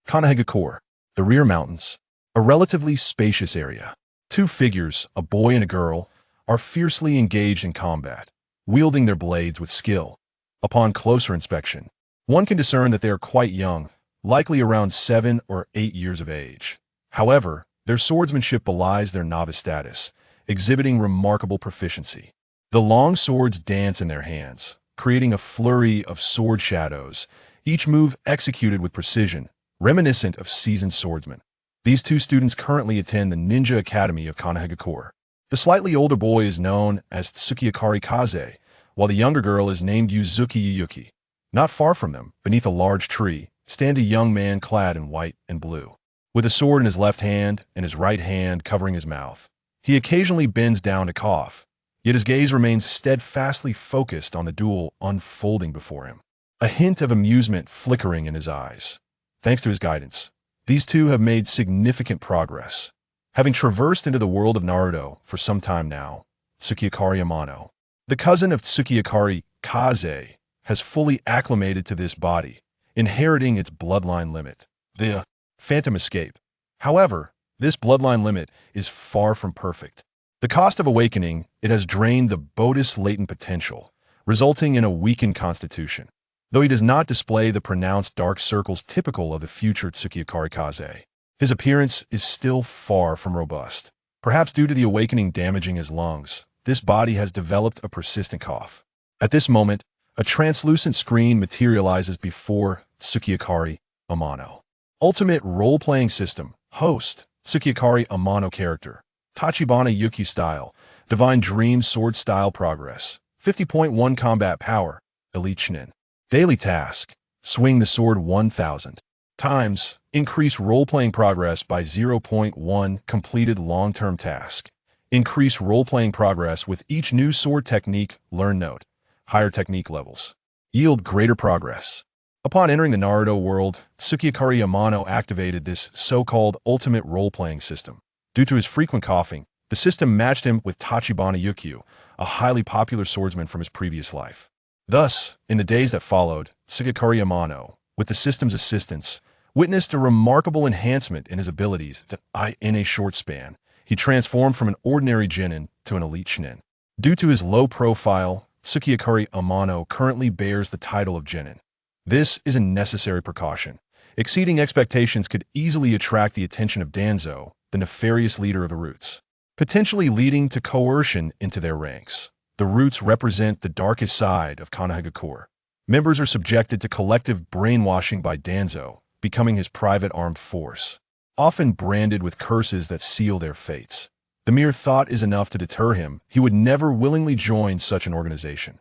Konoha, the rear mountains, a relatively spacious area. Two figures, a boy and a girl, are fiercely engaged in combat, wielding their blades with skill. Upon closer inspection, one can discern that they are quite young, likely around 7 or 8 years of age. However, their swordsmanship belies their novice status, exhibiting remarkable proficiency. The long swords dance in their hands, creating a flurry of sword shadows, each move executed with precision, reminiscent of seasoned swordsmen. These two students currently attend the Ninja Academy of Konoha. The slightly older boy is known as Tsukiyakari Kaze, while the younger girl is named Yuzuki Yuyuki. Not far from them, beneath a large tree, stands a young man clad in white and blue. With a sword in his left hand and his right hand covering his mouth, he occasionally bends down to cough, yet his gaze remains steadfastly focused on the duel unfolding before him, a hint of amusement flickering in his eyes. Thanks to his guidance, these two have made significant progress. Having traversed into the world of Naruto for some time now, Tsukiyakari Amano, the cousin of Tsukiyakari Kaze, has fully acclimated to this body, inheriting its bloodline limit, the Phantom Escape. However, this bloodline limit is far from perfect. The cost of awakening, it has drained the Bodhi's latent potential, resulting in a weakened constitution. Though he does not display the pronounced dark circles typical of the future Tsukiyakari Kaze, his appearance is still far from robust. Perhaps due to the awakening damaging his lungs, this body has developed a persistent cough. At this moment, a translucent screen materializes before Tsukiyakari Amano. Ultimate role-playing system, host, Tsukiyakari Amano character, Tachibana Ukyo style, Divine Dream sword style progress, 50.1 combat power, elite shinin. Daily task, swing the sword 1,000 times, increase role-playing progress by 0.1 completed long-term task. Increase role-playing progress with each new sword technique, learn note, higher technique levels. Yield greater progress. Upon entering the Naruto world, Tsukiyakari Amano activated this so-called ultimate role-playing system. Due to his frequent coughing, the system matched him with Tachibana Ukyo, a highly popular swordsman from his previous life. Thus, in the days that followed, Tsukiyakari Amano, with the system's assistance, witnessed a remarkable enhancement in his abilities that in a short span, he transformed from an ordinary genin to an elite shinin. Due to his low profile, Tsukiyakari Amano currently bears the title of genin. This is a necessary precaution. Exceeding expectations could easily attract the attention of Danzo, the nefarious leader of the Roots, potentially leading to coercion into their ranks. The Roots represent the darkest side of Konoha. Members are subjected to collective brainwashing by Danzo, becoming his private armed force, often branded with curses that seal their fates. The mere thought is enough to deter him. He would never willingly join such an organization.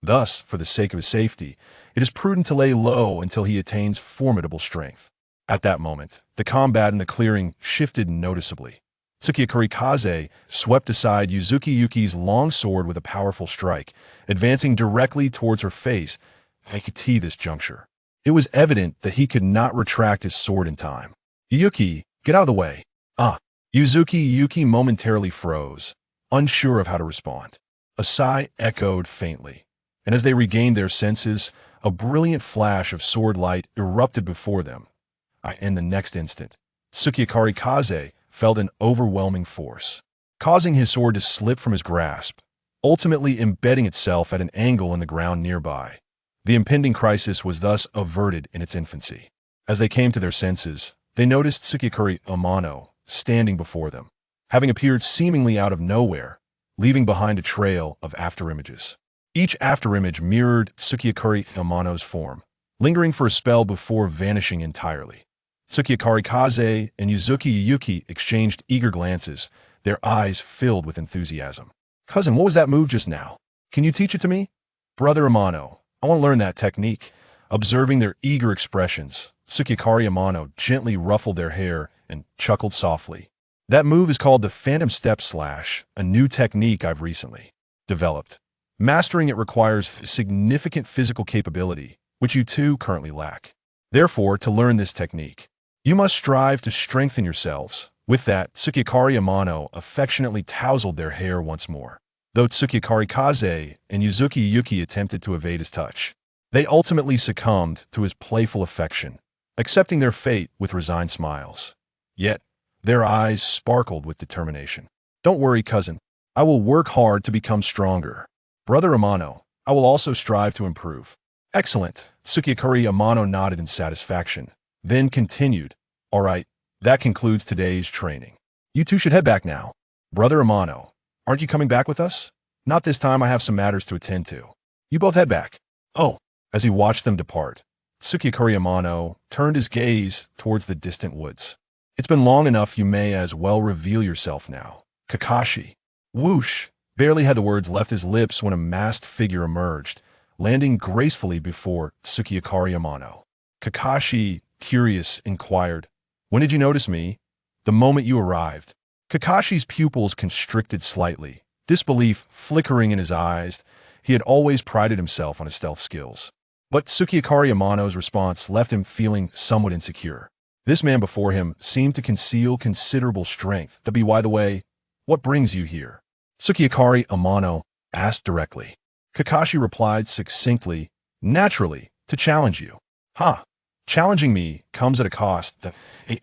Thus, for the sake of his safety, it is prudent to lay low until he attains formidable strength. At that moment, the combat in the clearing shifted noticeably. Tsukiyakari Kaze swept aside Yuzuki Yuki's long sword with a powerful strike, advancing directly towards her face. At this juncture, it was evident that he could not retract his sword in time. Yuki, get out of the way. Yuzuki Yuki momentarily froze, unsure of how to respond. A sigh echoed faintly, and as they regained their senses, a brilliant flash of sword light erupted before them. In the next instant, Tsukiyakari Kaze felt an overwhelming force, causing his sword to slip from his grasp, ultimately embedding itself at an angle in the ground nearby. The impending crisis was thus averted in its infancy. As they came to their senses, they noticed Tsukiyakari Amano standing before them, having appeared seemingly out of nowhere, leaving behind a trail of afterimages. Each afterimage mirrored Tsukiyakari Amano's form, lingering for a spell before vanishing entirely. Tsukiyakari Kaze and Yuzuki Yuki exchanged eager glances, their eyes filled with enthusiasm. Cousin, what was that move just now? Can you teach it to me? Brother Amano, I want to learn that technique. Observing their eager expressions, Tsukiyakari Amano gently ruffled their hair and chuckled softly. That move is called the Phantom Step Slash, a new technique I've recently developed. Mastering it requires significant physical capability, which you two currently lack. Therefore, to learn this technique, you must strive to strengthen yourselves. With that, Tsukiyakari Amano affectionately tousled their hair once more. Though Tsukiyakari Kaze and Yuzuki Yuki attempted to evade his touch, they ultimately succumbed to his playful affection. accepting their fate with resigned smiles. Yet, their eyes sparkled with determination. Don't worry, cousin. I will work hard to become stronger. Brother Amano, I will also strive to improve. Excellent. Tsukikuri Amano nodded in satisfaction, then continued. All right, that concludes today's training. You two should head back now. Brother Amano, aren't you coming back with us? Not this time, I have some matters to attend to. You both head back. Oh, as he watched them depart, Tsukikuri Amano turned his gaze towards the distant woods. It's been long enough, you may as well reveal yourself now. Kakashi. Whoosh! Barely had the words left his lips when a masked figure emerged, landing gracefully before Tsukikuri Amano. Kakashi, curious, inquired, "When did you notice me?" "The moment you arrived." Kakashi's pupils constricted slightly, disbelief flickering in his eyes. He had always prided himself on his stealth skills. But Tsukikuri Amano's response left him feeling somewhat insecure. This man before him seemed to conceal considerable strength. By the way, what brings you here? Tsukikuri Amano asked directly. Kakashi replied succinctly, "Naturally, to challenge you." "Ha! Challenging me comes at a cost.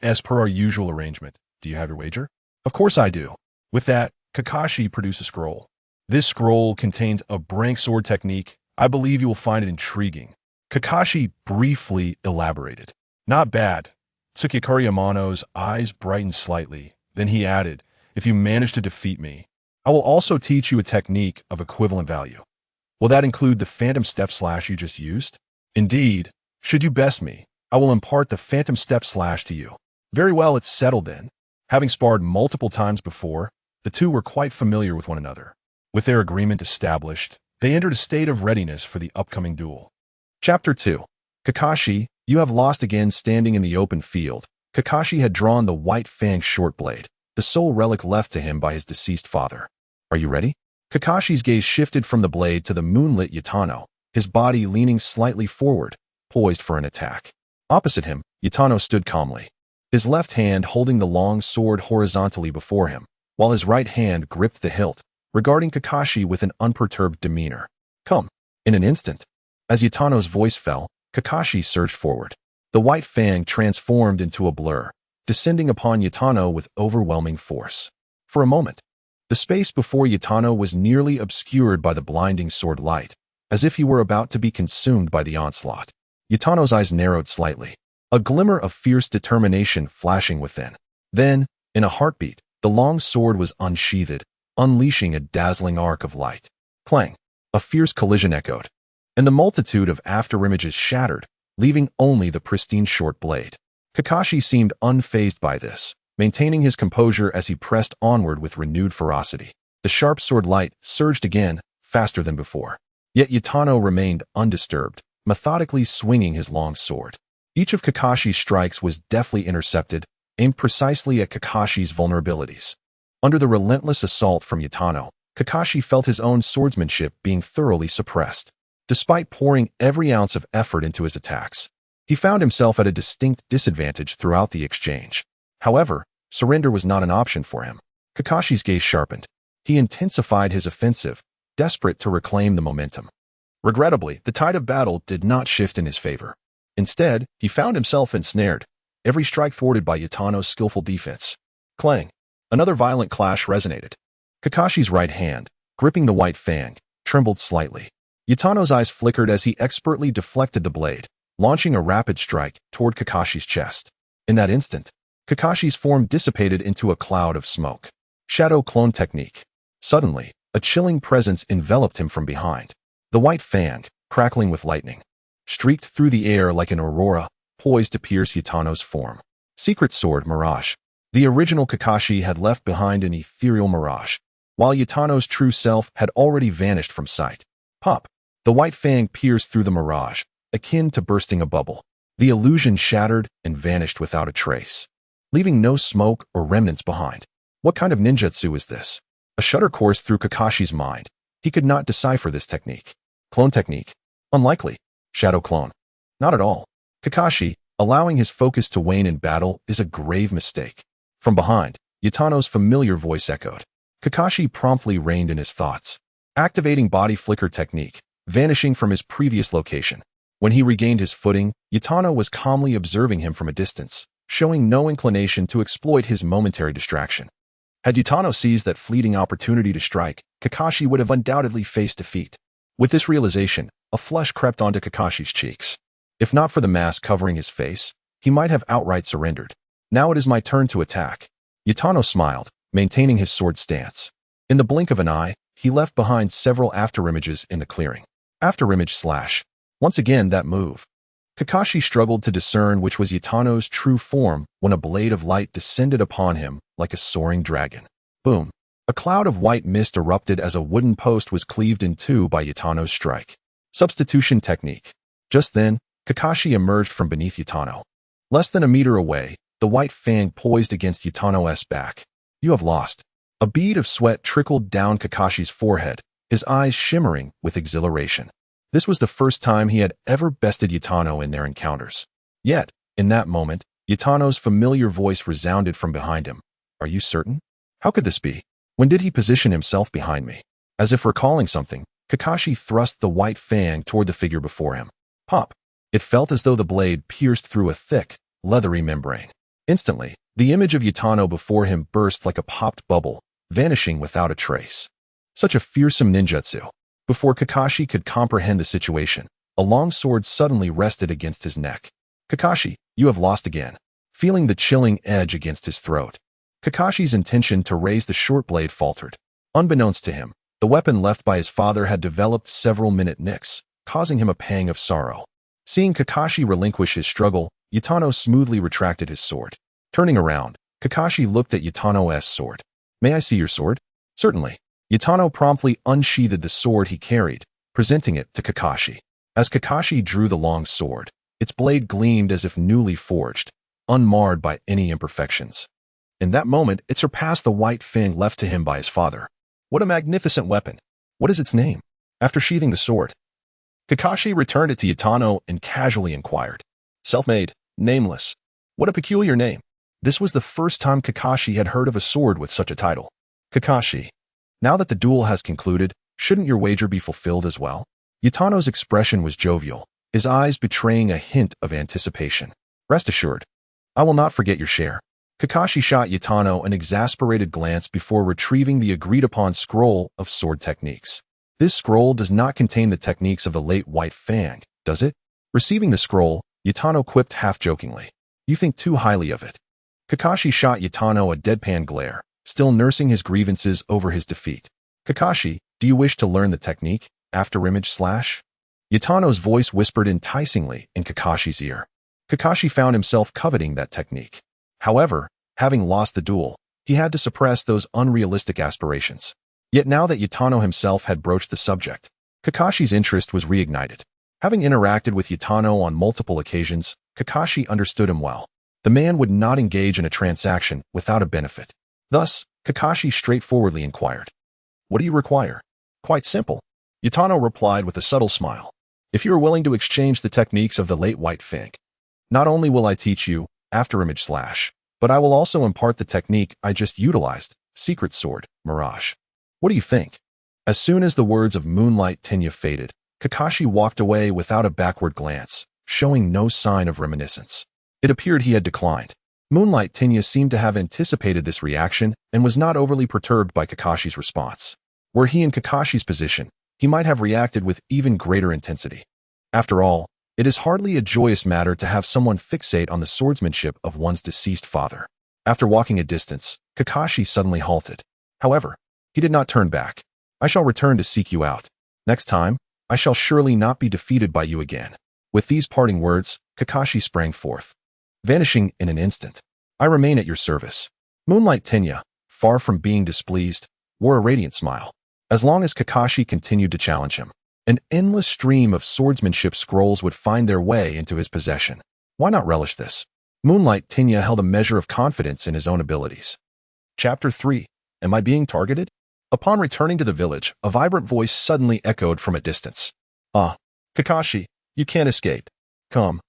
As per our usual arrangement, do you have your wager?" "Of course I do." With that, Kakashi produced a scroll. "This scroll contains a brank sword technique. I believe you will find it intriguing." Kakashi briefly elaborated. "Not bad." Tsukikuri Amano's eyes brightened slightly. Then he added, "If you manage to defeat me, I will also teach you a technique of equivalent value." "Will that include the phantom step slash you just used?" "Indeed. Should you best me, I will impart the phantom step slash to you." "Very well, it's settled then." Having sparred multiple times before, the two were quite familiar with one another. With their agreement established, they entered a state of readiness for the upcoming duel. Chapter 2. Kakashi, you have lost again. Standing in the open field, Kakashi had drawn the white Fang short blade, the sole relic left to him by his deceased father. "Are you ready?" Kakashi's gaze shifted from the blade to the moonlit Yutano, his body leaning slightly forward, poised for an attack. Opposite him, Yutano stood calmly, his left hand holding the long sword horizontally before him, while his right hand gripped the hilt, regarding Kakashi with an unperturbed demeanor. "Come." In an instant, as Yutano's voice fell, Kakashi surged forward. The white Fang transformed into a blur, descending upon Yutano with overwhelming force. For a moment, the space before Yutano was nearly obscured by the blinding sword light, as if he were about to be consumed by the onslaught. Yutano's eyes narrowed slightly, a glimmer of fierce determination flashing within. Then, in a heartbeat, the long sword was unsheathed, unleashing a dazzling arc of light. Clang! A fierce collision echoed, and the multitude of afterimages shattered, leaving only the pristine short blade. Kakashi seemed unfazed by this, maintaining his composure as he pressed onward with renewed ferocity. The sharp sword light surged again, faster than before. Yet Yutano remained undisturbed, methodically swinging his long sword. Each of Kakashi's strikes was deftly intercepted, aimed precisely at Kakashi's vulnerabilities. Under the relentless assault from Yutano, Kakashi felt his own swordsmanship being thoroughly suppressed. Despite pouring every ounce of effort into his attacks, he found himself at a distinct disadvantage throughout the exchange. However, surrender was not an option for him. Kakashi's gaze sharpened. He intensified his offensive, desperate to reclaim the momentum. Regrettably, the tide of battle did not shift in his favor. Instead, he found himself ensnared, every strike thwarted by Yutano's skillful defense. Clang! Another violent clash resonated. Kakashi's right hand, gripping the white Fang, trembled slightly. Yutano's eyes flickered as he expertly deflected the blade, launching a rapid strike toward Kakashi's chest. In that instant, Kakashi's form dissipated into a cloud of smoke. Shadow clone technique. Suddenly, a chilling presence enveloped him from behind. The white Fang, crackling with lightning, streaked through the air like an aurora, poised to pierce Yutano's form. Secret sword mirage. The original Kakashi had left behind an ethereal mirage, while Yutano's true self had already vanished from sight. Pop! The white Fang pierced through the mirage, akin to bursting a bubble. The illusion shattered and vanished without a trace, leaving no smoke or remnants behind. What kind of ninjutsu is this? A shudder coursed through Kakashi's mind. He could not decipher this technique. Clone technique? Unlikely. Shadow clone? Not at all. Kakashi, allowing his focus to wane in battle, is a grave mistake. From behind, Yutano's familiar voice echoed. Kakashi promptly reined in his thoughts, activating body flicker technique, vanishing from his previous location. When he regained his footing, Yutano was calmly observing him from a distance, showing no inclination to exploit his momentary distraction. Had Yutano seized that fleeting opportunity to strike, Kakashi would have undoubtedly faced defeat. With this realization, a flush crept onto Kakashi's cheeks. If not for the mask covering his face, he might have outright surrendered. Now it is my turn to attack. Yutano smiled, maintaining his sword stance. In the blink of an eye, he left behind several afterimages in the clearing. Afterimage/. Once again that move. Kakashi struggled to discern which was Yutano's true form when a blade of light descended upon him like a soaring dragon. Boom. A cloud of white mist erupted as a wooden post was cleaved in two by Yutano's strike. Substitution technique. Just then, Kakashi emerged from beneath Yutano. Less than a meter away, the white fang poised against Yutano's back. You have lost. A bead of sweat trickled down Kakashi's forehead, his eyes shimmering with exhilaration. This was the first time he had ever bested Yutano in their encounters. Yet, in that moment, Yutano's familiar voice resounded from behind him. Are you certain? How could this be? When did he position himself behind me? As if recalling something, Kakashi thrust the white fang toward the figure before him. Pop! It felt as though the blade pierced through a thick, leathery membrane. Instantly, the image of Yutano before him burst like a popped bubble, vanishing without a trace. Such a fearsome ninjutsu. Before Kakashi could comprehend the situation, a long sword suddenly rested against his neck. Kakashi, you have lost again. Feeling the chilling edge against his throat, Kakashi's intention to raise the short blade faltered. Unbeknownst to him, the weapon left by his father had developed several-minute nicks, causing him a pang of sorrow. Seeing Kakashi relinquish his struggle, Yutano smoothly retracted his sword. Turning around, Kakashi looked at Yutano's sword. May I see your sword? Certainly. Yutano promptly unsheathed the sword he carried, presenting it to Kakashi. As Kakashi drew the long sword, its blade gleamed as if newly forged, unmarred by any imperfections. In that moment, it surpassed the white fang left to him by his father. What a magnificent weapon! What is its name? After sheathing the sword, Kakashi returned it to Yutano and casually inquired. Self-made, nameless. What a peculiar name. This was the first time Kakashi had heard of a sword with such a title. Kakashi. Now that the duel has concluded, shouldn't your wager be fulfilled as well? Yutano's expression was jovial, his eyes betraying a hint of anticipation. Rest assured, I will not forget your share. Kakashi shot Yutano an exasperated glance before retrieving the agreed-upon scroll of sword techniques. This scroll does not contain the techniques of the late White Fang, does it? Receiving the scroll, Yutano quipped half-jokingly. You think too highly of it. Kakashi shot Yutano a deadpan glare, still nursing his grievances over his defeat. Kakashi, do you wish to learn the technique? Afterimage/. Yutano's voice whispered enticingly in Kakashi's ear. Kakashi found himself coveting that technique. However, having lost the duel, he had to suppress those unrealistic aspirations. Yet now that Yutano himself had broached the subject, Kakashi's interest was reignited. Having interacted with Yutano on multiple occasions, Kakashi understood him well. The man would not engage in a transaction without a benefit. Thus, Kakashi straightforwardly inquired, what do you require? Quite simple. Yutano replied with a subtle smile. If you are willing to exchange the techniques of the late White Fang, not only will I teach you Afterimage/, but I will also impart the technique I just utilized, Secret Sword, Mirage. What do you think? As soon as the words of Moonlight Tenya faded, Kakashi walked away without a backward glance, showing no sign of reminiscence. It appeared he had declined. Moonlight Tenya seemed to have anticipated this reaction and was not overly perturbed by Kakashi's response. Were he in Kakashi's position, he might have reacted with even greater intensity. After all, it is hardly a joyous matter to have someone fixate on the swordsmanship of one's deceased father. After walking a distance, Kakashi suddenly halted. However, he did not turn back. I shall return to seek you out. Next time, I shall surely not be defeated by you again. With these parting words, Kakashi sprang forth, vanishing in an instant. I remain at your service. Moonlight Tenya, far from being displeased, wore a radiant smile. As long as Kakashi continued to challenge him, an endless stream of swordsmanship scrolls would find their way into his possession. Why not relish this? Moonlight Tenya held a measure of confidence in his own abilities. Chapter 3. Am I being targeted? Upon returning to the village, a vibrant voice suddenly echoed from a distance. Ah, Kakashi, you can't escape. Come.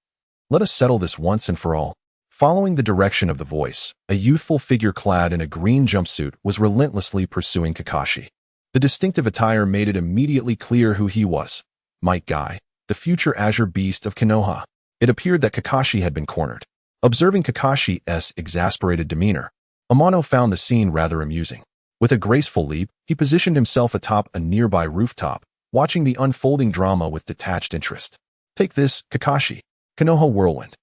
Let us settle this once and for all. Following the direction of the voice, a youthful figure clad in a green jumpsuit was relentlessly pursuing Kakashi. The distinctive attire made it immediately clear who he was. Might Guy. the future Azure Beast of Konoha. It appeared that Kakashi had been cornered. Observing Kakashi's exasperated demeanor, Amano found the scene rather amusing. With a graceful leap, he positioned himself atop a nearby rooftop, watching the unfolding drama with detached interest. Take this, Kakashi. Konoha whirlwind.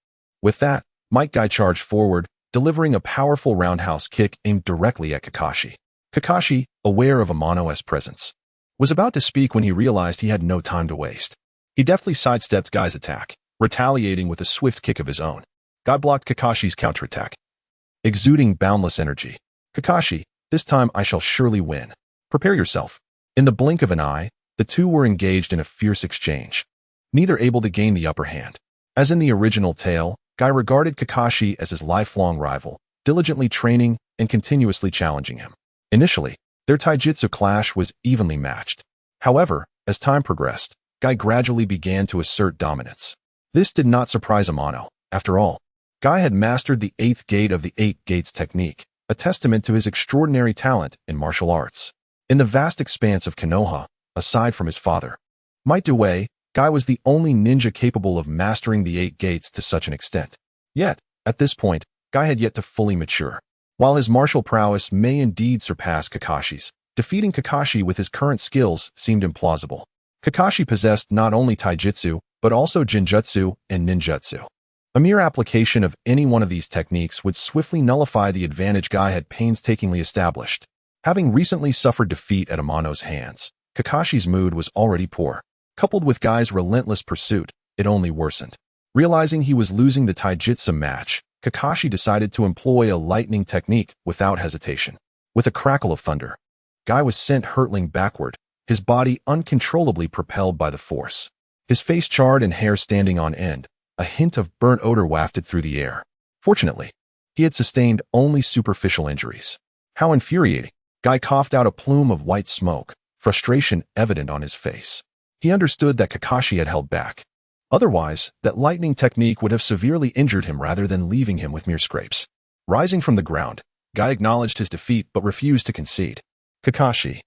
With that, Might Guy charged forward, delivering a powerful roundhouse kick aimed directly at Kakashi. Kakashi, aware of Amano's presence, was about to speak when he realized he had no time to waste. He deftly sidestepped Guy's attack, retaliating with a swift kick of his own. Guy blocked Kakashi's counterattack, exuding boundless energy. Kakashi, this time I shall surely win. Prepare yourself. In the blink of an eye, the two were engaged in a fierce exchange, neither able to gain the upper hand. As in the original tale, Guy regarded Kakashi as his lifelong rival, diligently training and continuously challenging him. Initially, their taijutsu clash was evenly matched. However, as time progressed, Guy gradually began to assert dominance. This did not surprise Amano. After all, Guy had mastered the 8th gate of the 8 gates technique, a testament to his extraordinary talent in martial arts. In the vast expanse of Konoha, aside from his father, Might Due, Guy was the only ninja capable of mastering the 8 gates to such an extent. Yet, at this point, Guy had yet to fully mature. While his martial prowess may indeed surpass Kakashi's, defeating Kakashi with his current skills seemed implausible. Kakashi possessed not only taijutsu, but also jinjutsu and ninjutsu. A mere application of any one of these techniques would swiftly nullify the advantage Guy had painstakingly established. Having recently suffered defeat at Amano's hands, Kakashi's mood was already poor. Coupled with Guy's relentless pursuit, it only worsened. Realizing he was losing the taijutsu match, Kakashi decided to employ a lightning technique without hesitation. With a crackle of thunder, Guy was sent hurtling backward, his body uncontrollably propelled by the force. His face charred and hair standing on end, a hint of burnt odor wafted through the air. Fortunately, he had sustained only superficial injuries. How infuriating! Guy coughed out a plume of white smoke, frustration evident on his face. He understood that Kakashi had held back. Otherwise, that lightning technique would have severely injured him rather than leaving him with mere scrapes. Rising from the ground, Guy acknowledged his defeat but refused to concede. Kakashi.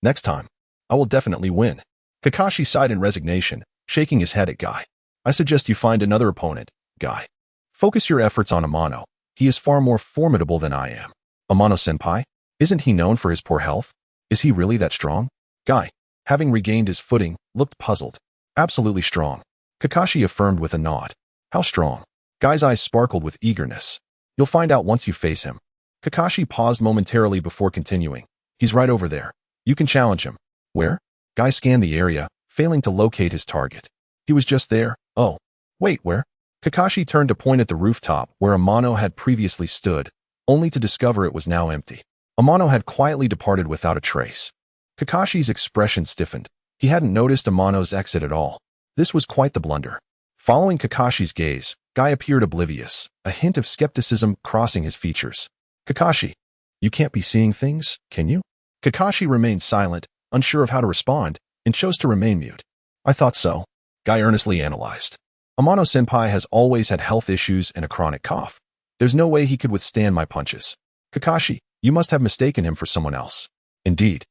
Next time, I will definitely win. Kakashi sighed in resignation, shaking his head at Guy. I suggest you find another opponent, Guy. Focus your efforts on Amano. He is far more formidable than I am. Amano-senpai? Isn't he known for his poor health? Is he really that strong? Guy, having regained his footing, looked puzzled. Absolutely strong. Kakashi affirmed with a nod. How strong? Guy's eyes sparkled with eagerness. You'll find out once you face him. Kakashi paused momentarily before continuing. He's right over there. You can challenge him. Where? Guy scanned the area, failing to locate his target. He was just there. Oh. Wait, where? Kakashi turned to point at the rooftop where Amano had previously stood, only to discover it was now empty. Amano had quietly departed without a trace. Kakashi's expression stiffened. He hadn't noticed Amano's exit at all. This was quite the blunder. Following Kakashi's gaze, Guy appeared oblivious, a hint of skepticism crossing his features. Kakashi, you can't be seeing things, can you? Kakashi remained silent, unsure of how to respond, and chose to remain mute. I thought so. Guy earnestly analyzed. Amano-senpai has always had health issues and a chronic cough. There's no way he could withstand my punches. Kakashi, you must have mistaken him for someone else. Indeed.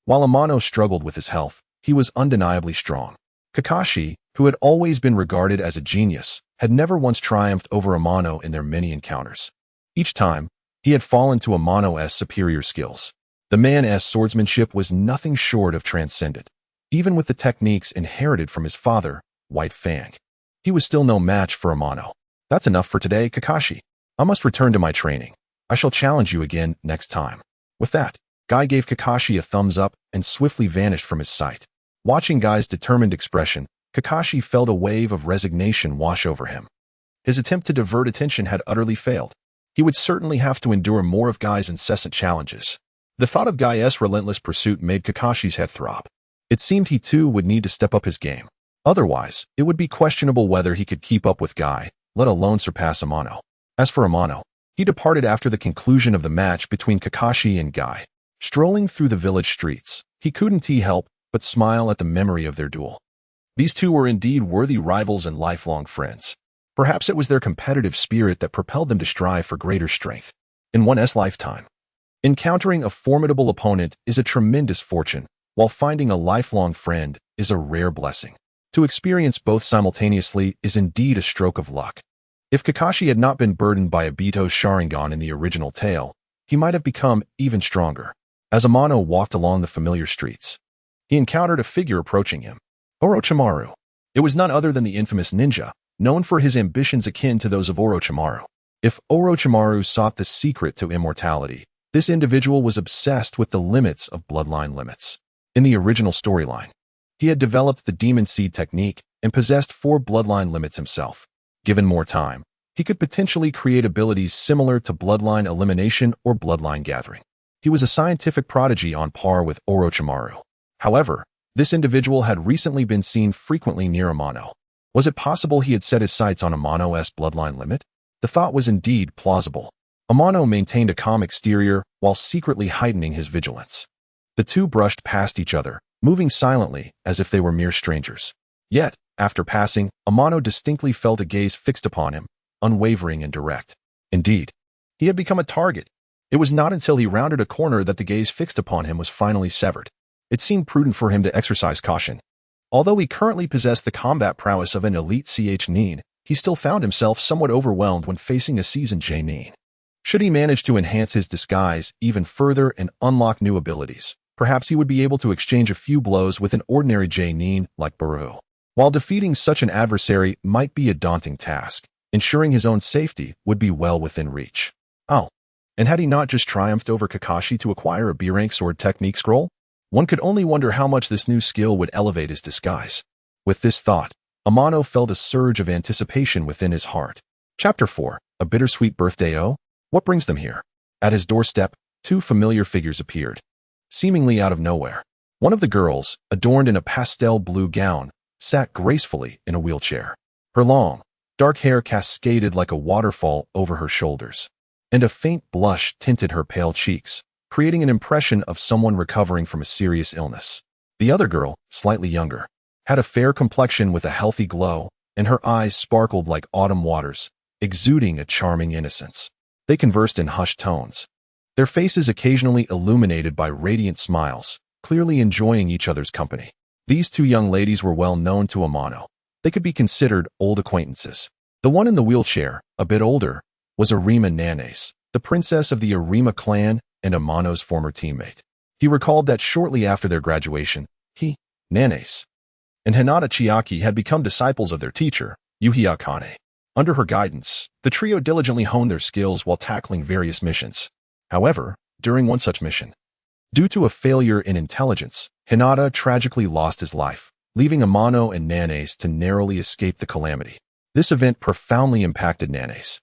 While Amano struggled with his health, he was undeniably strong. Kakashi, who had always been regarded as a genius, had never once triumphed over Amano in their many encounters. Each time, he had fallen to Amano's superior skills. The man's swordsmanship was nothing short of transcendent. Even with the techniques inherited from his father, White Fang, he was still no match for Amano. That's enough for today, Kakashi. I must return to my training. I shall challenge you again next time. With that, Guy gave Kakashi a thumbs up and swiftly vanished from his sight. Watching Guy's determined expression, Kakashi felt a wave of resignation wash over him. His attempt to divert attention had utterly failed. He would certainly have to endure more of Guy's incessant challenges. The thought of Guy's relentless pursuit made Kakashi's head throb. It seemed he too would need to step up his game. Otherwise, it would be questionable whether he could keep up with Guy, let alone surpass Amano. As for Amano, he departed after the conclusion of the match between Kakashi and Guy. Strolling through the village streets, he couldn't help but smile at the memory of their duel. These two were indeed worthy rivals and lifelong friends. Perhaps it was their competitive spirit that propelled them to strive for greater strength. In one's lifetime, encountering a formidable opponent is a tremendous fortune, while finding a lifelong friend is a rare blessing. To experience both simultaneously is indeed a stroke of luck. If Kakashi had not been burdened by Obito's Sharingan in the original tale, he might have become even stronger. As Amano walked along the familiar streets, he encountered a figure approaching him. Orochimaru. It was none other than the infamous ninja, known for his ambitions akin to those of Orochimaru. If Orochimaru sought the secret to immortality, this individual was obsessed with the limits of bloodline limits. In the original storyline, he had developed the Demon Seed technique and possessed 4 bloodline limits himself. Given more time, he could potentially create abilities similar to bloodline elimination or bloodline gathering. He was a scientific prodigy on par with Orochimaru. However, this individual had recently been seen frequently near Amano. Was it possible he had set his sights on Amano's bloodline limit? The thought was indeed plausible. Amano maintained a calm exterior while secretly heightening his vigilance. The two brushed past each other, moving silently as if they were mere strangers. Yet, after passing, Amano distinctly felt a gaze fixed upon him, unwavering and direct. Indeed, he had become a target. It was not until he rounded a corner that the gaze fixed upon him was finally severed. It seemed prudent for him to exercise caution. Although he currently possessed the combat prowess of an elite Nin, he still found himself somewhat overwhelmed when facing a seasoned Nin. Should he manage to enhance his disguise even further and unlock new abilities, perhaps he would be able to exchange a few blows with an ordinary Nin like Baru. While defeating such an adversary might be a daunting task, ensuring his own safety would be well within reach. Oh, and had he not just triumphed over Kakashi to acquire a B-rank sword technique scroll? One could only wonder how much this new skill would elevate his disguise. With this thought, Amano felt a surge of anticipation within his heart. Chapter 4, A Bittersweet Birthday. Oh, what brings them here? At his doorstep, 2 familiar figures appeared, seemingly out of nowhere. One of the girls, adorned in a pastel blue gown, sat gracefully in a wheelchair. Her long, dark hair cascaded like a waterfall over her shoulders, and a faint blush tinted her pale cheeks, creating an impression of someone recovering from a serious illness. The other girl, slightly younger, had a fair complexion with a healthy glow, and her eyes sparkled like autumn waters, exuding a charming innocence. They conversed in hushed tones, their faces occasionally illuminated by radiant smiles, clearly enjoying each other's company. These 2 young ladies were well known to Amano. They could be considered old acquaintances. The one in the wheelchair, a bit older, was Arima Nanase, the princess of the Arima clan and Amano's former teammate. He recalled that shortly after their graduation, he, Nanase, and Hinata Chiaki had become disciples of their teacher, Uchiha Akane. Under her guidance, the trio diligently honed their skills while tackling various missions. However, during one such mission, due to a failure in intelligence, Hinata tragically lost his life, leaving Amano and Nanase to narrowly escape the calamity. This event profoundly impacted Nanase,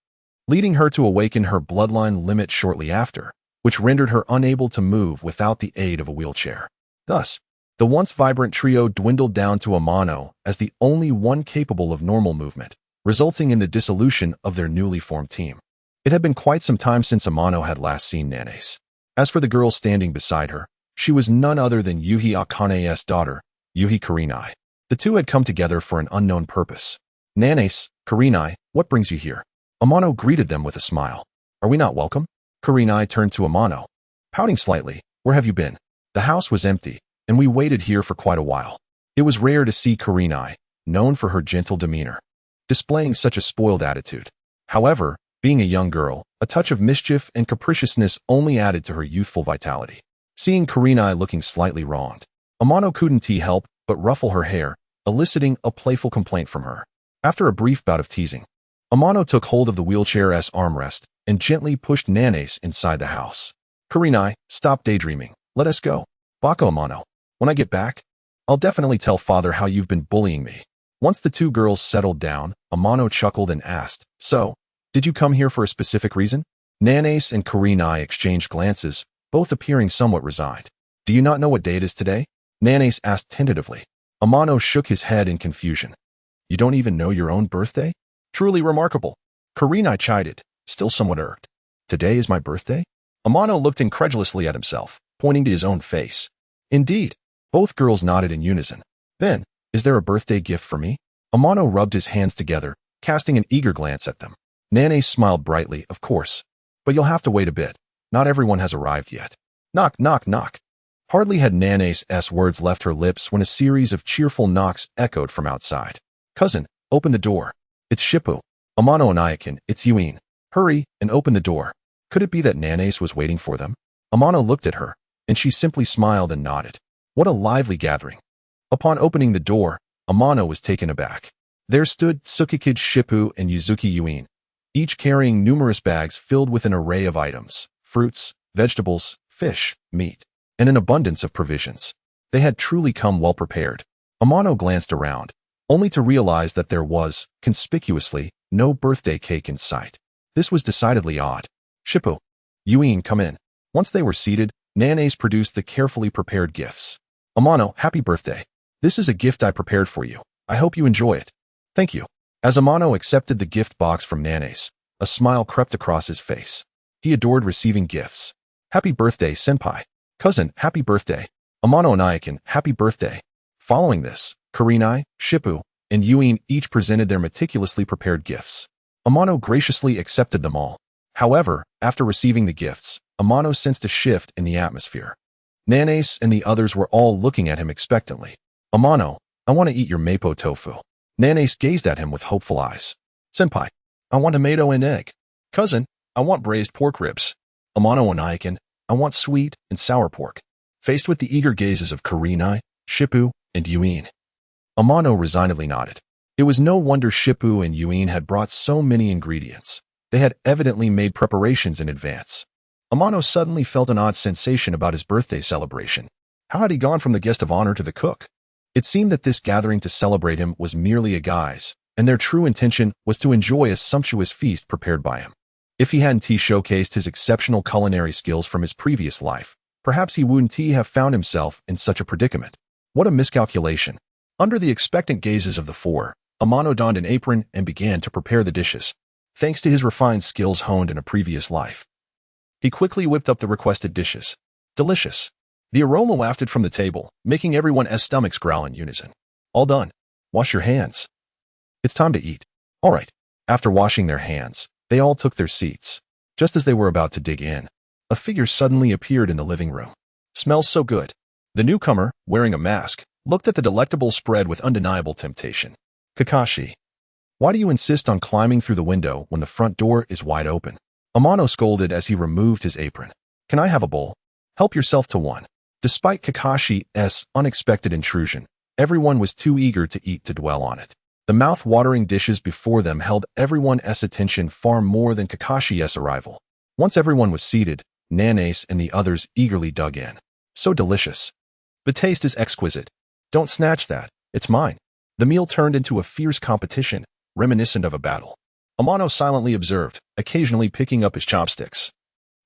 leading her to awaken her bloodline limit shortly after, which rendered her unable to move without the aid of a wheelchair. Thus, the once vibrant trio dwindled down to Amano as the only one capable of normal movement, resulting in the dissolution of their newly formed team. It had been quite some time since Amano had last seen Nanase. As for the girl standing beside her, she was none other than Uchiha Akane's daughter, Yuhi Kurenai. The two had come together for an unknown purpose. Nanase, Kurenai, what brings you here? Amano greeted them with a smile. Are we not welcome? Kurenai turned to Amano, pouting slightly. Where have you been? The house was empty, and we waited here for quite a while. It was rare to see Kurenai, known for her gentle demeanor, displaying such a spoiled attitude. However, being a young girl, a touch of mischief and capriciousness only added to her youthful vitality. Seeing Kurenai looking slightly wronged, Amano couldn't help but ruffle her hair, eliciting a playful complaint from her. After a brief bout of teasing, Amano took hold of the wheelchair's armrest and gently pushed Nanase inside the house. Kurenai, stop daydreaming. Let us go. Baka Amano. When I get back, I'll definitely tell father how you've been bullying me. Once the two girls settled down, Amano chuckled and asked, So, did you come here for a specific reason? Nanase and Kurenai exchanged glances, both appearing somewhat resigned. Do you not know what day it is today? Nanase asked tentatively. Amano shook his head in confusion. You don't even know your own birthday? Truly remarkable. Kurenai chided, still somewhat irked. Today is my birthday? Amano looked incredulously at himself, pointing to his own face. Indeed. Both girls nodded in unison. Then, is there a birthday gift for me? Amano rubbed his hands together, casting an eager glance at them. Nanase smiled brightly, of course. But you'll have to wait a bit. Not everyone has arrived yet. Knock, knock, knock. Hardly had Nanase's words left her lips when a series of cheerful knocks echoed from outside. "Cousin, open the door. It's Shippo. Amano-kun, it's Yuin. Hurry and open the door." Could it be that Nanase was waiting for them? Amano looked at her, and she simply smiled and nodded. What a lively gathering. Upon opening the door, Amano was taken aback. There stood Tsukikage Shippo and Yuzuki Yuin, each carrying numerous bags filled with an array of items, fruits, vegetables, fish, meat, and an abundance of provisions. They had truly come well prepared. Amano glanced around, only to realize that there was, conspicuously, no birthday cake in sight. This was decidedly odd. "Shippo, Yuin, come in." Once they were seated, Nanase produced the carefully prepared gifts. "Amano, happy birthday. This is a gift I prepared for you. I hope you enjoy it." "Thank you." As Amano accepted the gift box from Nanase, a smile crept across his face. He adored receiving gifts. "Happy birthday, senpai." "Cousin, happy birthday." "Amano-kun, happy birthday." Following this, Kurenai, Shippo, and Yuin each presented their meticulously prepared gifts. Amano graciously accepted them all. However, after receiving the gifts, Amano sensed a shift in the atmosphere. Nanase and the others were all looking at him expectantly. "Amano, I want to eat your mapo tofu." Nanase gazed at him with hopeful eyes. "Senpai, I want tomato and egg." "Cousin, I want braised pork ribs." "Amano-kun, I want sweet and sour pork." Faced with the eager gazes of Kurenai, Shippo, and Yuin, Amano resignedly nodded. It was no wonder Shippo and Yuin had brought so many ingredients. They had evidently made preparations in advance. Amano suddenly felt an odd sensation about his birthday celebration. How had he gone from the guest of honor to the cook? It seemed that this gathering to celebrate him was merely a guise, and their true intention was to enjoy a sumptuous feast prepared by him. If he hadn't showcased his exceptional culinary skills from his previous life, perhaps he wouldn't have found himself in such a predicament. What a miscalculation. Under the expectant gazes of the four, Amano donned an apron and began to prepare the dishes. Thanks to his refined skills honed in a previous life, he quickly whipped up the requested dishes. Delicious. The aroma wafted from the table, making everyone's stomachs growl in unison. "All done. Wash your hands. It's time to eat." All right. After washing their hands, they all took their seats. Just as they were about to dig in, a figure suddenly appeared in the living room. "Smells so good." The newcomer, wearing a mask, looked at the delectable spread with undeniable temptation. "Kakashi, why do you insist on climbing through the window when the front door is wide open?" Amano scolded as he removed his apron. "Can I have a bowl?" "Help yourself to one." Despite Kakashi's unexpected intrusion, everyone was too eager to eat to dwell on it. The mouth-watering dishes before them held everyone's attention far more than Kakashi's arrival. Once everyone was seated, Nanase and the others eagerly dug in. "So delicious. The taste is exquisite. Don't snatch that. It's mine." The meal turned into a fierce competition, reminiscent of a battle. Amano silently observed, occasionally picking up his chopsticks.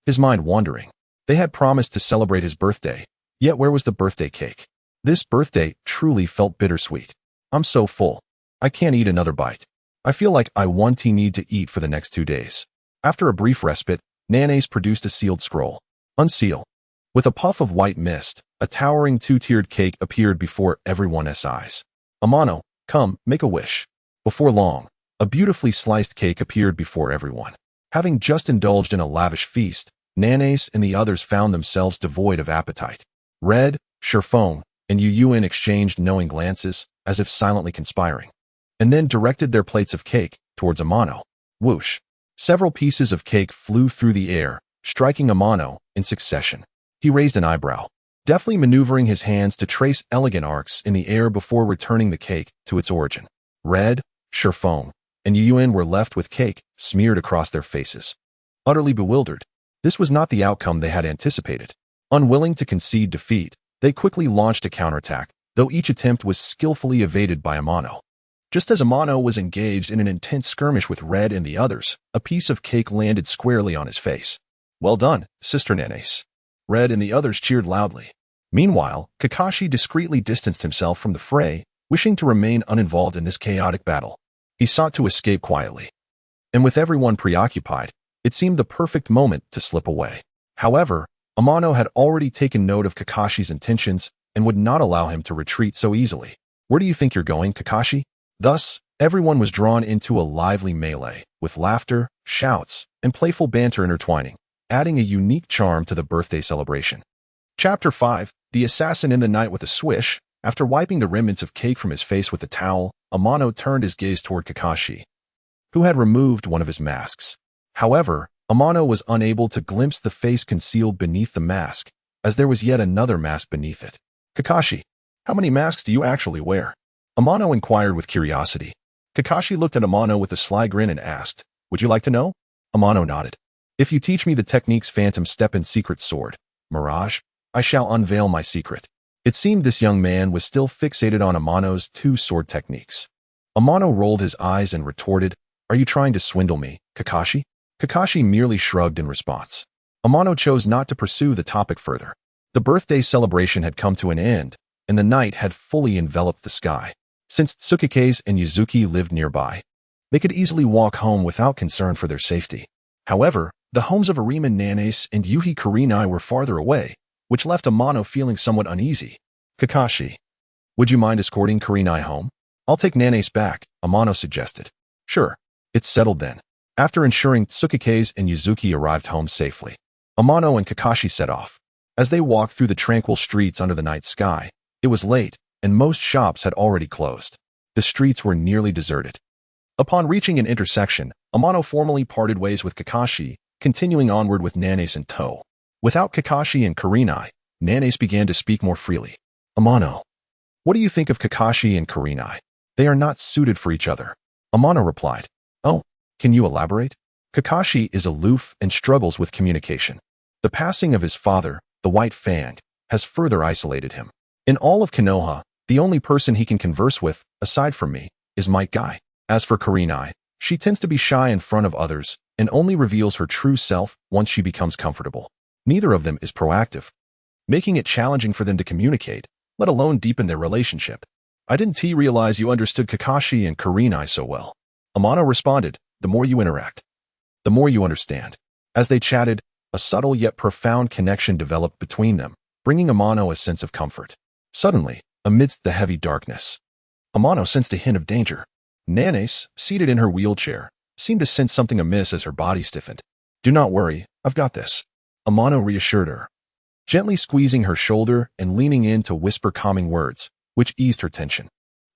His mind wandering. They had promised to celebrate his birthday, yet where was the birthday cake? This birthday truly felt bittersweet. "I'm so full. I can't eat another bite. I feel like I need to eat for the next 2 days." After a brief respite, Nanase produced a sealed scroll. "Unseal." With a puff of white mist, a towering 2-tiered cake appeared before everyone's eyes. "Amano, come, make a wish." Before long, a beautifully sliced cake appeared before everyone. Having just indulged in a lavish feast, Nanase and the others found themselves devoid of appetite. Red, Shirfone, and Yuin exchanged knowing glances, as if silently conspiring, and then directed their plates of cake towards Amano. Whoosh! Several pieces of cake flew through the air, striking Amano in succession. He raised an eyebrow, deftly maneuvering his hands to trace elegant arcs in the air before returning the cake to its origin. Red, Shirfone, and Yuin were left with cake smeared across their faces. Utterly bewildered, this was not the outcome they had anticipated. Unwilling to concede defeat, they quickly launched a counterattack, though each attempt was skillfully evaded by Amano. Just as Amano was engaged in an intense skirmish with Red and the others, a piece of cake landed squarely on his face. "Well done, Sister Nanase." Red and the others cheered loudly. Meanwhile, Kakashi discreetly distanced himself from the fray, wishing to remain uninvolved in this chaotic battle. He sought to escape quietly. And with everyone preoccupied, it seemed the perfect moment to slip away. However, Amano had already taken note of Kakashi's intentions and would not allow him to retreat so easily. "Where do you think you're going, Kakashi?" Thus, everyone was drawn into a lively melee, with laughter, shouts, and playful banter intertwining, adding a unique charm to the birthday celebration. Chapter 5, The assassin in the night with a swish. After wiping the remnants of cake from his face with a towel, Amano turned his gaze toward Kakashi, who had removed one of his masks. However, Amano was unable to glimpse the face concealed beneath the mask, as there was yet another mask beneath it. Kakashi, how many masks do you actually wear? Amano inquired with curiosity. Kakashi looked at Amano with a sly grin and asked, would you like to know? Amano nodded. If you teach me the techniques Phantom Step and Secret Sword, Mirage, I shall unveil my secret. It seemed this young man was still fixated on Amano's 2 sword techniques. Amano rolled his eyes and retorted, are you trying to swindle me, Kakashi? Kakashi merely shrugged in response. Amano chose not to pursue the topic further. The birthday celebration had come to an end, and the night had fully enveloped the sky. Since Tsukike's and Yuzuki lived nearby, they could easily walk home without concern for their safety. However, the homes of Arima Nanase and Yuhi Kurenai were farther away, which left Amano feeling somewhat uneasy. Kakashi, would you mind escorting Kurenai home? I'll take Nanase back, Amano suggested. Sure, it's settled then. After ensuring Tsukike's and Yuzuki arrived home safely, Amano and Kakashi set off. As they walked through the tranquil streets under the night sky, it was late, and most shops had already closed. The streets were nearly deserted. Upon reaching an intersection, Amano formally parted ways with Kakashi, continuing onward with Nanase in tow. Without Kakashi and Kurenai, Nanase began to speak more freely. Amano, what do you think of Kakashi and Kurenai? They are not suited for each other. Amano replied. Oh, can you elaborate? Kakashi is aloof and struggles with communication. The passing of his father, the White Fang, has further isolated him. In all of Konoha, the only person he can converse with, aside from me, is Might Guy. As for Kurenai, she tends to be shy in front of others and only reveals her true self once she becomes comfortable. Neither of them is proactive, making it challenging for them to communicate, let alone deepen their relationship. I didn't realize you understood Kakashi and Kurenai so well. Amano responded, the more you interact, the more you understand. As they chatted, a subtle yet profound connection developed between them, bringing Amano a sense of comfort. Suddenly, amidst the heavy darkness, Amano sensed a hint of danger. Nanase, seated in her wheelchair, seemed to sense something amiss as her body stiffened. Do not worry, I've got this. Amano reassured her, gently squeezing her shoulder and leaning in to whisper calming words, which eased her tension.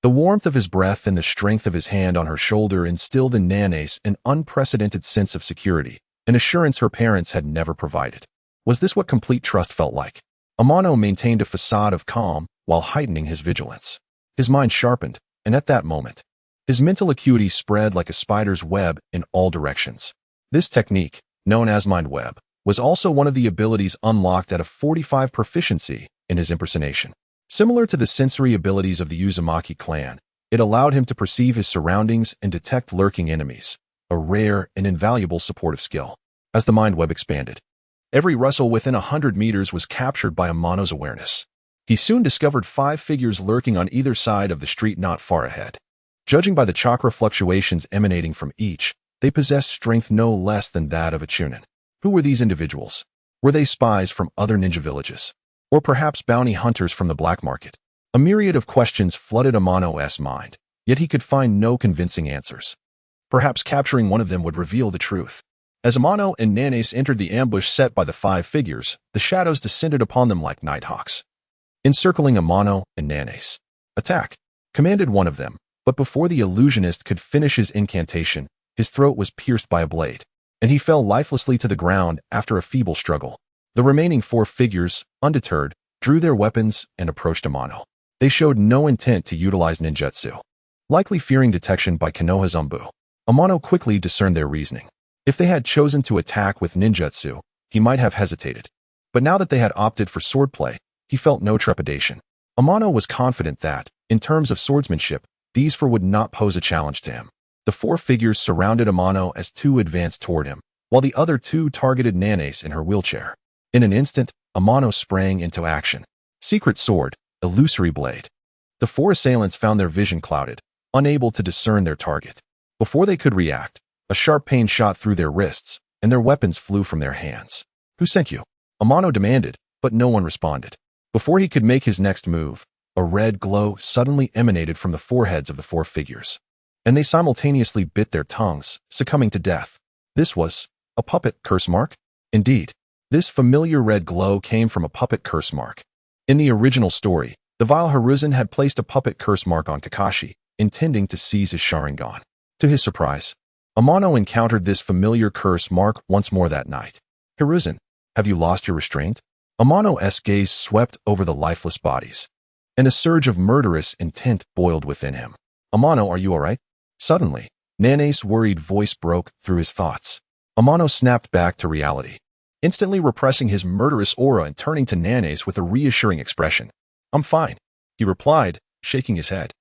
The warmth of his breath and the strength of his hand on her shoulder instilled in Nanase an unprecedented sense of security, an assurance her parents had never provided. Was this what complete trust felt like? Amano maintained a facade of calm while heightening his vigilance. His mind sharpened, and at that moment, his mental acuity spread like a spider's web in all directions. This technique, known as Mind Web, was also one of the abilities unlocked at a 45 proficiency in his impersonation. Similar to the sensory abilities of the Uzumaki clan, it allowed him to perceive his surroundings and detect lurking enemies, a rare and invaluable supportive skill. As the mind web expanded, every rustle within 100 meters was captured by Amano's awareness. He soon discovered 5 figures lurking on either side of the street not far ahead. Judging by the chakra fluctuations emanating from each, they possessed strength no less than that of a chunin. Who were these individuals? Were they spies from other ninja villages? Or perhaps bounty hunters from the black market? A myriad of questions flooded Amano's mind, yet he could find no convincing answers. Perhaps capturing one of them would reveal the truth. As Amano and Nanase entered the ambush set by the 5 figures, the shadows descended upon them like nighthawks, encircling Amano and Nanase. Attack! Commanded one of them, but before the illusionist could finish his incantation, his throat was pierced by a blade, and he fell lifelessly to the ground after a feeble struggle. The remaining 4 figures, undeterred, drew their weapons and approached Amano. They showed no intent to utilize ninjutsu, likely fearing detection by Konoha Zumbu. Amano quickly discerned their reasoning. If they had chosen to attack with ninjutsu, he might have hesitated. But now that they had opted for swordplay, he felt no trepidation. Amano was confident that, in terms of swordsmanship, these 4 would not pose a challenge to him. The 4 figures surrounded Amano as 2 advanced toward him, while the other 2 targeted Nanase in her wheelchair. In an instant, Amano sprang into action. Secret sword, illusory blade. The 4 assailants found their vision clouded, unable to discern their target. Before they could react, a sharp pain shot through their wrists, and their weapons flew from their hands. Who sent you? Amano demanded, but no one responded. Before he could make his next move, a red glow suddenly emanated from the foreheads of the 4 figures, and they simultaneously bit their tongues, succumbing to death. This was a puppet curse mark? Indeed, this familiar red glow came from a puppet curse mark. In the original story, the vile Hiruzen had placed a puppet curse mark on Kakashi, intending to seize his Sharingan. To his surprise, Amano encountered this familiar curse mark once more that night. Hiruzen, have you lost your restraint? Amano's gaze swept over the lifeless bodies, and a surge of murderous intent boiled within him. Amano, are you alright? Suddenly, Nane's worried voice broke through his thoughts. Amano snapped back to reality, instantly repressing his murderous aura and turning to Nane's with a reassuring expression. I'm fine, he replied, shaking his head.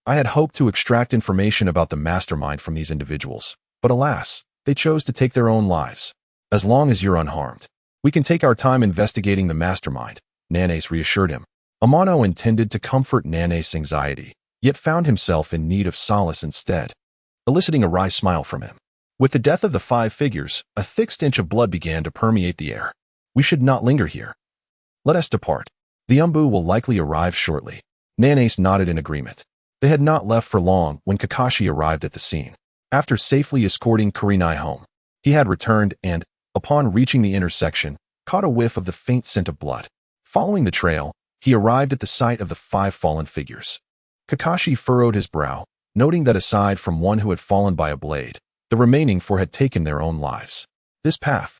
I had hoped to extract information about the mastermind from these individuals, but alas, they chose to take their own lives. As long as you're unharmed, we can take our time investigating the mastermind, Nane's reassured him. Amano intended to comfort Nane's anxiety, yet found himself in need of solace instead, eliciting a wry smile from him. With the death of the 5 figures, a thick stench of blood began to permeate the air. We should not linger here. Let us depart. The Umbu will likely arrive shortly. Nane's nodded in agreement. They had not left for long when Kakashi arrived at the scene. After safely escorting Kurenai home, he had returned and, upon reaching the intersection, caught a whiff of the faint scent of blood. Following the trail, he arrived at the site of the 5 fallen figures. Kakashi furrowed his brow, noting that aside from one who had fallen by a blade, the remaining 4 had taken their own lives. This path.